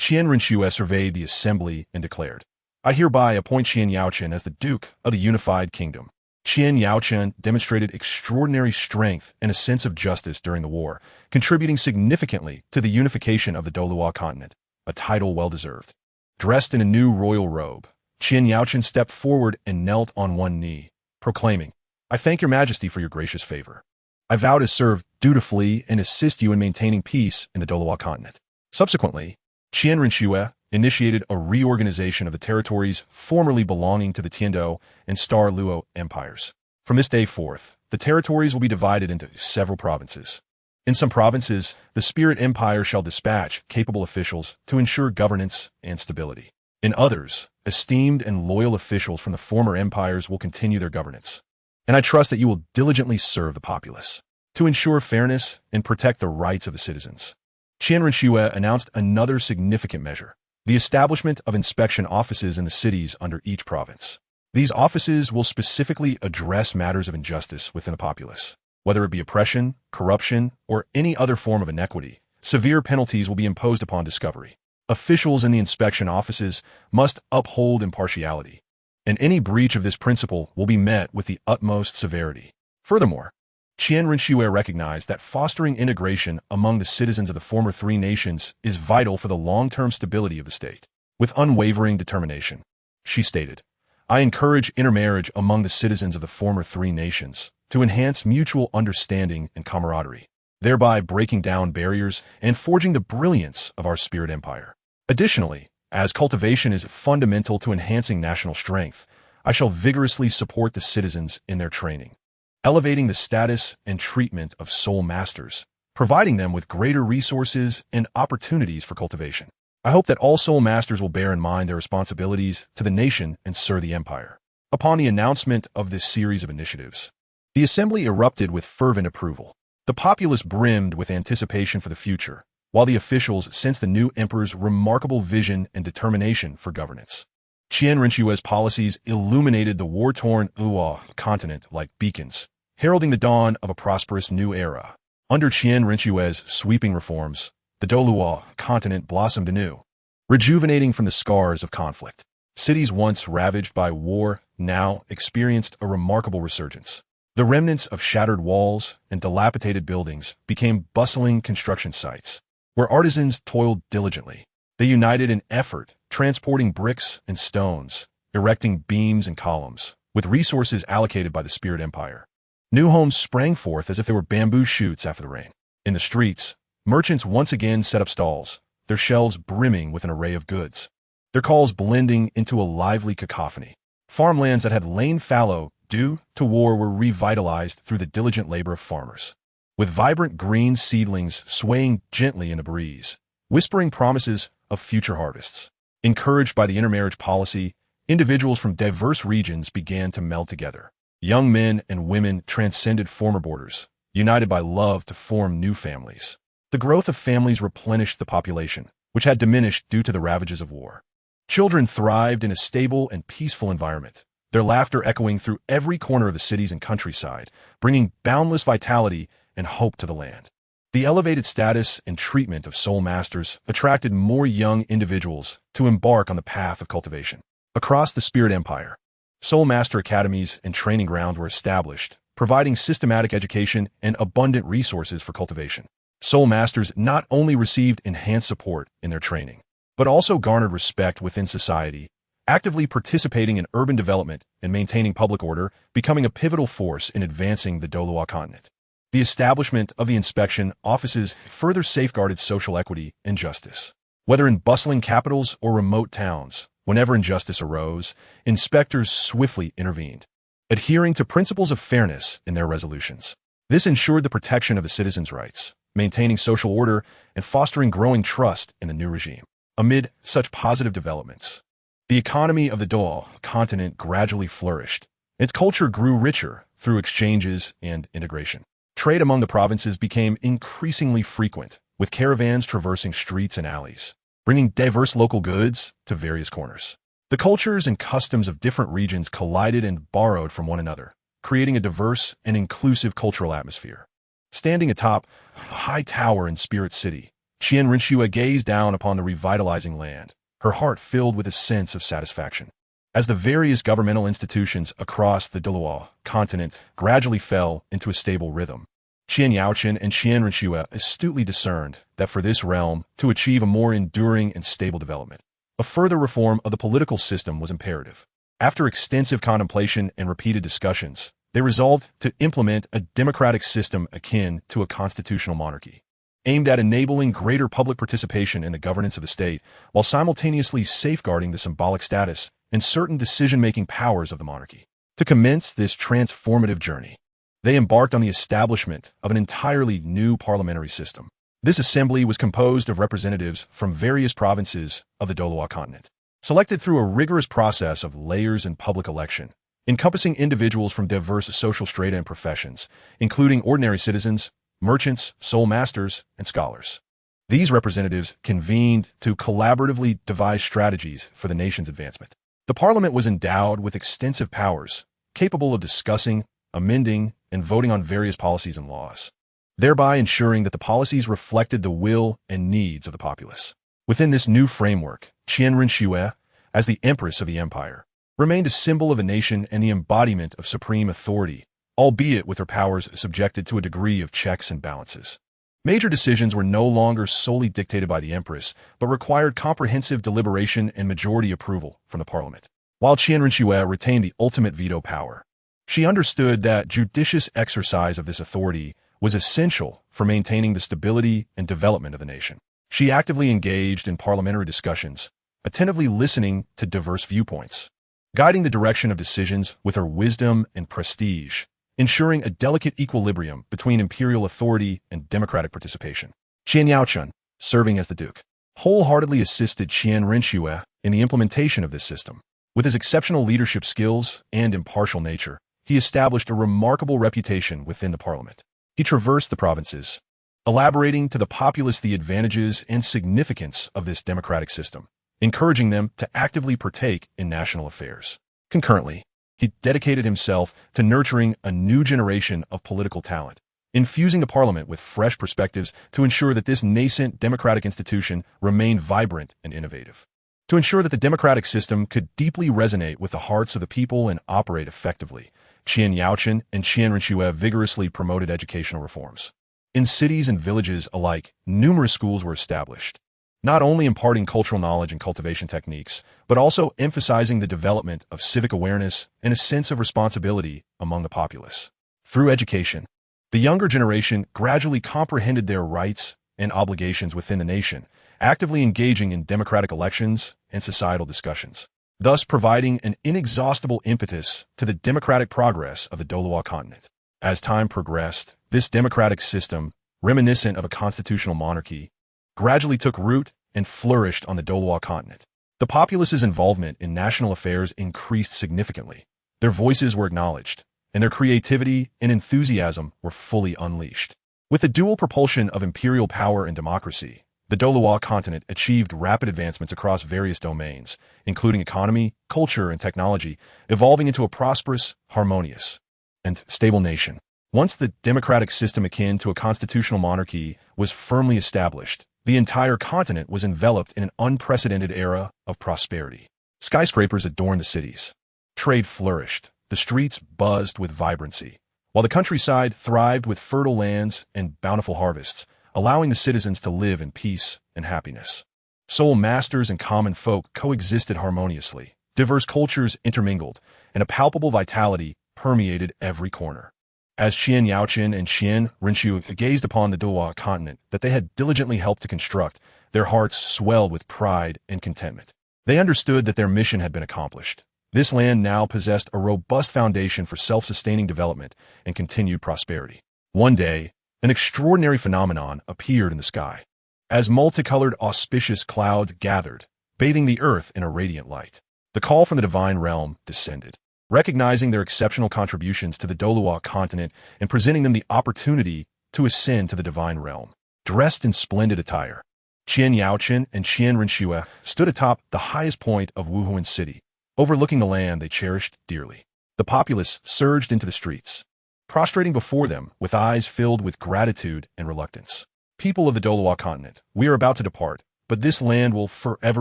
Qian Rinxue surveyed the assembly and declared, "I hereby appoint Qian Yaochen as the Duke of the Unified Kingdom." Qian Yaochen demonstrated extraordinary strength and a sense of justice during the war, contributing significantly to the unification of the Douluo Continent, a title well-deserved. Dressed in a new royal robe, Qian Yaochen stepped forward and knelt on one knee, proclaiming, "I thank your majesty for your gracious favor. I vow to serve dutifully and assist you in maintaining peace in the Douluo Continent." Subsequently, Qian Rinxue initiated a reorganization of the territories formerly belonging to the Tiando and Star Luo empires. From this day forth, the territories will be divided into several provinces. In some provinces, the Spirit Empire shall dispatch capable officials to ensure governance and stability. In others, esteemed and loyal officials from the former empires will continue their governance. And I trust that you will diligently serve the populace to ensure fairness and protect the rights of the citizens. Qian Rinxue announced another significant measure: the establishment of inspection offices in the cities under each province. These offices will specifically address matters of injustice within the populace. Whether it be oppression, corruption, or any other form of inequity, severe penalties will be imposed upon discovery. Officials in the inspection offices must uphold impartiality, and any breach of this principle will be met with the utmost severity. Furthermore, Qian Rinxue recognized that fostering integration among the citizens of the former three nations is vital for the long-term stability of the state. With unwavering determination, she stated, "I encourage intermarriage among the citizens of the former three nations to enhance mutual understanding and camaraderie, thereby breaking down barriers and forging the brilliance of our Spirit Empire. Additionally, as cultivation is fundamental to enhancing national strength, I shall vigorously support the citizens in their training, elevating the status and treatment of soul masters, providing them with greater resources and opportunities for cultivation. I hope that all soul masters will bear in mind their responsibilities to the nation and serve the empire." Upon the announcement of this series of initiatives, the assembly erupted with fervent approval. The populace brimmed with anticipation for the future, while the officials sensed the new emperor's remarkable vision and determination for governance. Qian Rinxue's policies illuminated the war-torn Douluo Continent like beacons, heralding the dawn of a prosperous new era. Under Qian Rinxue's sweeping reforms, the Douluo Continent blossomed anew, rejuvenating from the scars of conflict. Cities once ravaged by war now experienced a remarkable resurgence. The remnants of shattered walls and dilapidated buildings became bustling construction sites, where artisans toiled diligently. They united in effort transporting bricks and stones, erecting beams and columns, with resources allocated by the Spirit Empire. New homes sprang forth as if they were bamboo shoots after the rain. In the streets, merchants once again set up stalls, their shelves brimming with an array of goods, their calls blending into a lively cacophony. Farmlands that had lain fallow due to war were revitalized through the diligent labor of farmers, with vibrant green seedlings swaying gently in the breeze, whispering promises of future harvests. Encouraged by the intermarriage policy, individuals from diverse regions began to meld together. Young men and women transcended former borders, united by love to form new families. The growth of families replenished the population, which had diminished due to the ravages of war. Children thrived in a stable and peaceful environment, their laughter echoing through every corner of the cities and countryside, bringing boundless vitality and hope to the land. The elevated status and treatment of soul masters attracted more young individuals to embark on the path of cultivation. Across the Spirit Empire, soul master academies and training grounds were established, providing systematic education and abundant resources for cultivation. Soul masters not only received enhanced support in their training, but also garnered respect within society, actively participating in urban development and maintaining public order, becoming a pivotal force in advancing the Douluo Continent. The establishment of the inspection offices further safeguarded social equity and justice. Whether in bustling capitals or remote towns, whenever injustice arose, inspectors swiftly intervened, adhering to principles of fairness in their resolutions. This ensured the protection of the citizens' rights, maintaining social order and fostering growing trust in the new regime. Amid such positive developments, the economy of the Douluo Continent gradually flourished. Its culture grew richer through exchanges and integration. Trade among the provinces became increasingly frequent, with caravans traversing streets and alleys, bringing diverse local goods to various corners. The cultures and customs of different regions collided and borrowed from one another, creating a diverse and inclusive cultural atmosphere. Standing atop a high tower in Spirit City, Qian Rinxue gazed down upon the revitalizing land, her heart filled with a sense of satisfaction. As the various governmental institutions across the Douluo Continent gradually fell into a stable rhythm, Qian Yaochen and Qian Rinxue astutely discerned that for this realm to achieve a more enduring and stable development, a further reform of the political system was imperative. After extensive contemplation and repeated discussions, they resolved to implement a democratic system akin to a constitutional monarchy, aimed at enabling greater public participation in the governance of the state while simultaneously safeguarding the symbolic status and certain decision-making powers of the monarchy. To commence this transformative journey, they embarked on the establishment of an entirely new parliamentary system. This assembly was composed of representatives from various provinces of the Douluo Continent, selected through a rigorous process of layers and public election, encompassing individuals from diverse social strata and professions, including ordinary citizens, merchants, soul masters, and scholars. These representatives convened to collaboratively devise strategies for the nation's advancement. The parliament was endowed with extensive powers, capable of discussing, amending, and voting on various policies and laws, thereby ensuring that the policies reflected the will and needs of the populace. Within this new framework, Qian Rinxue, as the empress of the empire, remained a symbol of a nation and the embodiment of supreme authority, albeit with her powers subjected to a degree of checks and balances. Major decisions were no longer solely dictated by the empress, but required comprehensive deliberation and majority approval from the parliament. While Qian Rinxue retained the ultimate veto power, she understood that judicious exercise of this authority was essential for maintaining the stability and development of the nation. She actively engaged in parliamentary discussions, attentively listening to diverse viewpoints, guiding the direction of decisions with her wisdom and prestige, ensuring a delicate equilibrium between imperial authority and democratic participation. Qian Yaochen, serving as the duke, wholeheartedly assisted Qian Rinxue in the implementation of this system. With his exceptional leadership skills and impartial nature, he established a remarkable reputation within the parliament. He traversed the provinces, elaborating to the populace the advantages and significance of this democratic system, encouraging them to actively partake in national affairs. Concurrently, he dedicated himself to nurturing a new generation of political talent, infusing the parliament with fresh perspectives to ensure that this nascent democratic institution remained vibrant and innovative. To ensure that the democratic system could deeply resonate with the hearts of the people and operate effectively, Qian Yaochen and Qian Rinxue vigorously promoted educational reforms. In cities and villages alike, numerous schools were established, not only imparting cultural knowledge and cultivation techniques, but also emphasizing the development of civic awareness and a sense of responsibility among the populace. Through education, the younger generation gradually comprehended their rights and obligations within the nation, actively engaging in democratic elections and societal discussions, thus providing an inexhaustible impetus to the democratic progress of the Douluo Continent. As time progressed, this democratic system, reminiscent of a constitutional monarchy, gradually took root and flourished on the Douluo Continent. The populace's involvement in national affairs increased significantly. Their voices were acknowledged, and their creativity and enthusiasm were fully unleashed. With the dual propulsion of imperial power and democracy, the Douluo Continent achieved rapid advancements across various domains, including economy, culture, and technology, evolving into a prosperous, harmonious, and stable nation. Once the democratic system akin to a constitutional monarchy was firmly established, the entire continent was enveloped in an unprecedented era of prosperity. Skyscrapers adorned the cities. Trade flourished. The streets buzzed with vibrancy, while the countryside thrived with fertile lands and bountiful harvests, allowing the citizens to live in peace and happiness. Soul masters and common folk coexisted harmoniously. Diverse cultures intermingled, and a palpable vitality permeated every corner. As Qian Yaoqian and Qian Rinqiu gazed upon the Douluo Continent that they had diligently helped to construct, their hearts swelled with pride and contentment. They understood that their mission had been accomplished. This land now possessed a robust foundation for self-sustaining development and continued prosperity. One day, an extraordinary phenomenon appeared in the sky. As multicolored auspicious clouds gathered, bathing the earth in a radiant light, the call from the divine realm descended. Recognizing their exceptional contributions to the Douluo Continent and presenting them the opportunity to ascend to the divine realm. Dressed in splendid attire, Qian Yaoqian and Qian Rinqiu stood atop the highest point of Wuhuan City, overlooking the land they cherished dearly. The populace surged into the streets, prostrating before them with eyes filled with gratitude and reluctance. People of the Douluo Continent, we are about to depart, but this land will forever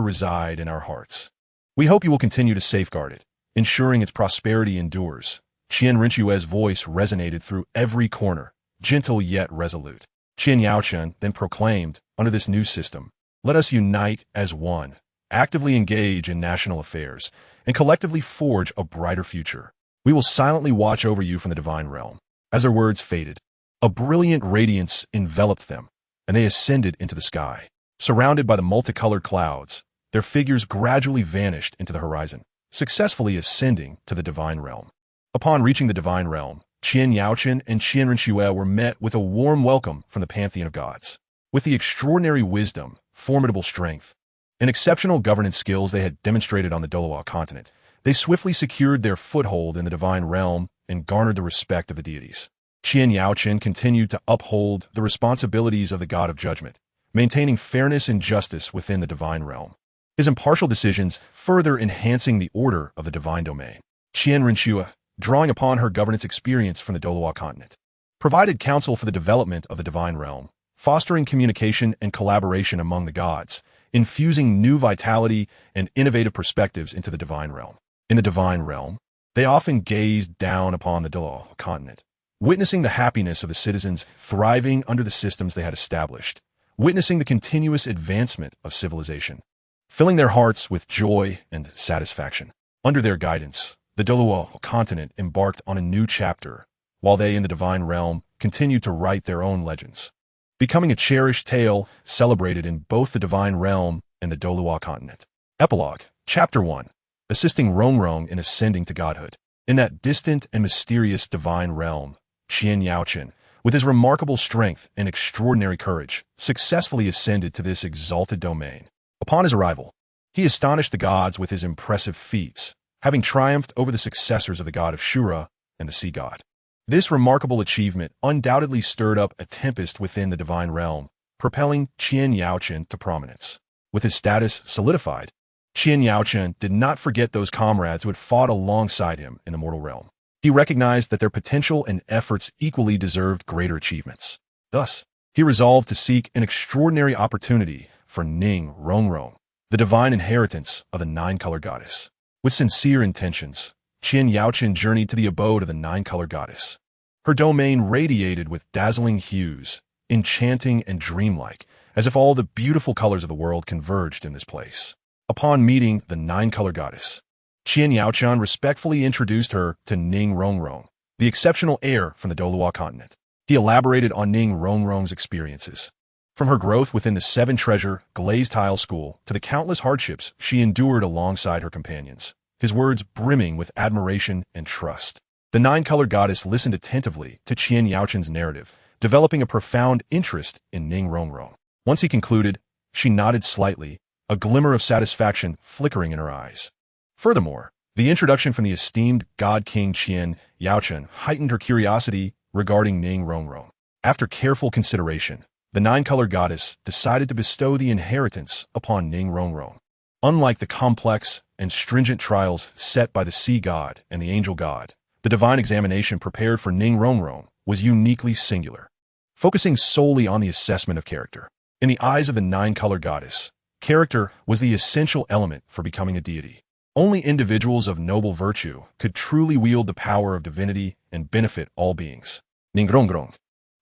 reside in our hearts. We hope you will continue to safeguard it, ensuring its prosperity endures. Qian Rinqiu's voice resonated through every corner, gentle yet resolute. Qian Yaoqian then proclaimed, under this new system, let us unite as one, actively engage in national affairs, and collectively forge a brighter future. We will silently watch over you from the divine realm. As their words faded, a brilliant radiance enveloped them, and they ascended into the sky. Surrounded by the multicolored clouds, their figures gradually vanished into the horizon, successfully ascending to the divine realm. Upon reaching the divine realm, Qian Yaoqian and Qian Rinqiu were met with a warm welcome from the pantheon of gods. With the extraordinary wisdom, formidable strength, and exceptional governance skills they had demonstrated on the Douluo Continent, they swiftly secured their foothold in the divine realm and garnered the respect of the deities. Qian Yaoqian continued to uphold the responsibilities of the god of judgment, maintaining fairness and justice within the divine realm. His impartial decisions further enhancing the order of the divine domain. Qian Rinqiu, drawing upon her governance experience from the Douluo Continent, provided counsel for the development of the divine realm, fostering communication and collaboration among the gods, infusing new vitality and innovative perspectives into the divine realm. In the divine realm, they often gazed down upon the Douluo Continent, witnessing the happiness of the citizens thriving under the systems they had established, witnessing the continuous advancement of civilization, filling their hearts with joy and satisfaction. Under their guidance, the Douluo Continent embarked on a new chapter, while they in the divine realm continued to write their own legends, becoming a cherished tale celebrated in both the divine realm and the Douluo Continent. Epilogue, Chapter 1, Assisting Rongrong in Ascending to Godhood. In that distant and mysterious divine realm, Qian Yaoqian, with his remarkable strength and extraordinary courage, successfully ascended to this exalted domain. Upon his arrival, he astonished the gods with his impressive feats, having triumphed over the successors of the god of Shura and the sea god. This remarkable achievement undoubtedly stirred up a tempest within the divine realm, propelling Qian Yaoqian to prominence. With his status solidified, Qian Yaoqian did not forget those comrades who had fought alongside him in the mortal realm. He recognized that their potential and efforts equally deserved greater achievements. Thus, he resolved to seek an extraordinary opportunity for Ning Rongrong, the divine inheritance of the nine-color goddess. With sincere intentions, Qian Yaoqian journeyed to the abode of the nine-color goddess. Her domain radiated with dazzling hues, enchanting and dreamlike, as if all the beautiful colors of the world converged in this place. Upon meeting the nine-color goddess, Qian Yaoqian respectfully introduced her to Ning Rongrong, the exceptional heir from the Douluo Continent. He elaborated on Ning Rongrong's experiences, from her growth within the seven-treasure glazed tile school to the countless hardships she endured alongside her companions, his words brimming with admiration and trust. The nine-color goddess listened attentively to Qian Yaoqian's narrative, developing a profound interest in Ning Rongrong. Once he concluded, she nodded slightly, a glimmer of satisfaction flickering in her eyes. Furthermore, the introduction from the esteemed God King Qian Yaoqian heightened her curiosity regarding Ning Rongrong. After careful consideration, the nine-color goddess decided to bestow the inheritance upon Ning Rongrong. Unlike the complex and stringent trials set by the sea god and the angel god, the divine examination prepared for Ning Rongrong was uniquely singular, focusing solely on the assessment of character. In the eyes of the nine-color goddess, character was the essential element for becoming a deity. Only individuals of noble virtue could truly wield the power of divinity and benefit all beings. Ning Rongrong,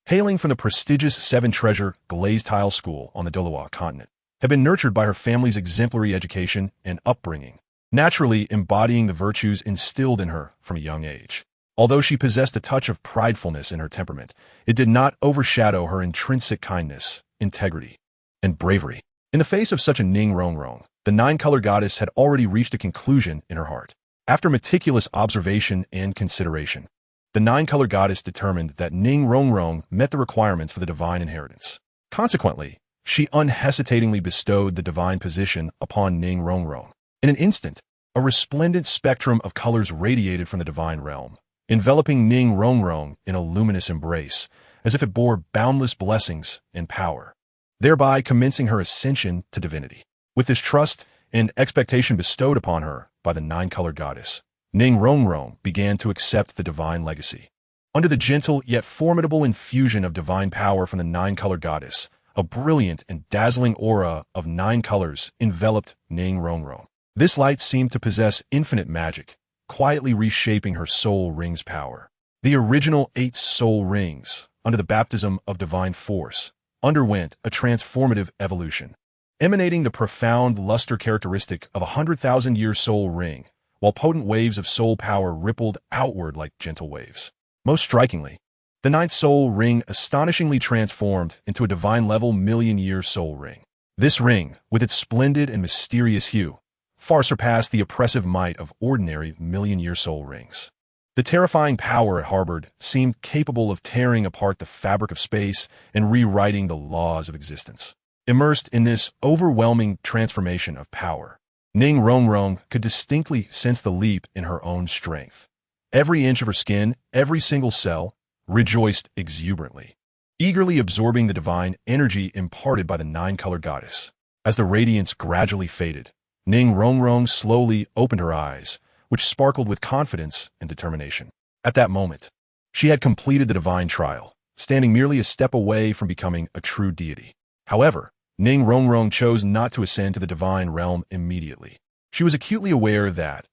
hailing from the prestigious seven-treasure glazed tile school on the Douluo Continent, had been nurtured by her family's exemplary education and upbringing, naturally embodying the virtues instilled in her from a young age. Although she possessed a touch of pridefulness in her temperament, it did not overshadow her intrinsic kindness, integrity, and bravery. In the face of such a Ning Rongrong, the nine-color goddess had already reached a conclusion in her heart. After meticulous observation and consideration, the nine-color goddess determined that Ning Rongrong met the requirements for the divine inheritance. Consequently, she unhesitatingly bestowed the divine position upon Ning Rongrong. In an instant, a resplendent spectrum of colors radiated from the divine realm, enveloping Ning Rongrong in a luminous embrace, as if it bore boundless blessings and power, thereby commencing her ascension to divinity. With this trust and expectation bestowed upon her by the nine-color goddess, Ning Rongrong began to accept the divine legacy. Under the gentle yet formidable infusion of divine power from the nine-color goddess, a brilliant and dazzling aura of nine colors enveloped Ning Rongrong. This light seemed to possess infinite magic, quietly reshaping her soul ring's power. The original 8 soul rings, under the baptism of divine force, underwent a transformative evolution, emanating the profound luster characteristic of a 100,000-year soul ring, while potent waves of soul power rippled outward like gentle waves. Most strikingly, the 9th soul ring astonishingly transformed into a divine-level million-year soul ring. This ring, with its splendid and mysterious hue, far surpassed the oppressive might of ordinary million-year soul rings. The terrifying power it harbored seemed capable of tearing apart the fabric of space and rewriting the laws of existence. Immersed in this overwhelming transformation of power, Ning Rongrong could distinctly sense the leap in her own strength. Every inch of her skin, every single cell, rejoiced exuberantly, eagerly absorbing the divine energy imparted by the nine-color goddess. As the radiance gradually faded, Ning Rongrong slowly opened her eyes, which sparkled with confidence and determination. At that moment, she had completed the divine trial, standing merely a step away from becoming a true deity. However, Ning Rongrong chose not to ascend to the divine realm immediately. She was acutely aware that,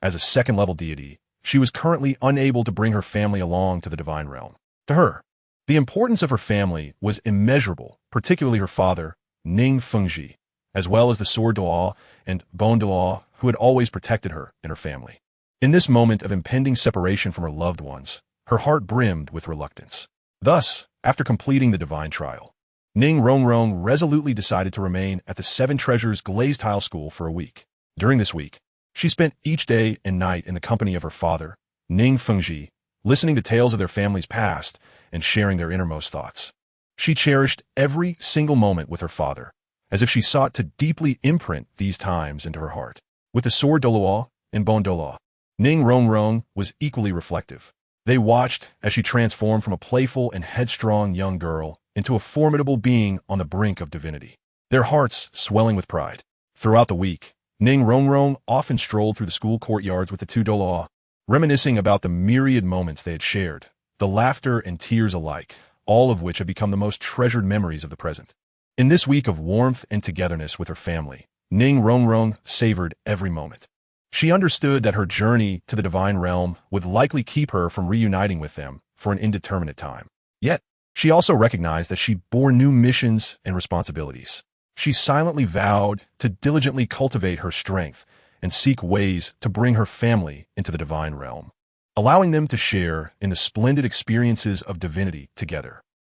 as a second-level deity, she was currently unable to bring her family along to the divine realm. To her, the importance of her family was immeasurable, particularly her father, Ning Fengji, as well as the sword Duo and bone Duo, who had always protected her and her family. In this moment of impending separation from her loved ones, her heart brimmed with reluctance. Thus, after completing the divine trial, Ning Rongrong resolutely decided to remain at the Seven Treasures glazed tile school for a week. During this week, she spent each day and night in the company of her father, Ning Fengji, listening to tales of their family's past and sharing their innermost thoughts. She cherished every single moment with her father, as if she sought to deeply imprint these times into her heart. With the sword Douluo and bone Douluo, Ning Rongrong was equally reflective. They watched as she transformed from a playful and headstrong young girl into a formidable being on the brink of divinity, their hearts swelling with pride. Throughout the week, Ning Rongrong often strolled through the school courtyards with the two Douluo, reminiscing about the myriad moments they had shared, the laughter and tears alike, all of which had become the most treasured memories of the present. In this week of warmth and togetherness with her family, Ning Rongrong savored every moment. She understood that her journey to the divine realm would likely keep her from reuniting with them for an indeterminate time. Yet, She also recognized that she bore new missions and responsibilities. She silently vowed to diligently cultivate her strength and seek ways to bring her family into the divine realm, allowing them to share in the splendid experiences of divinity together.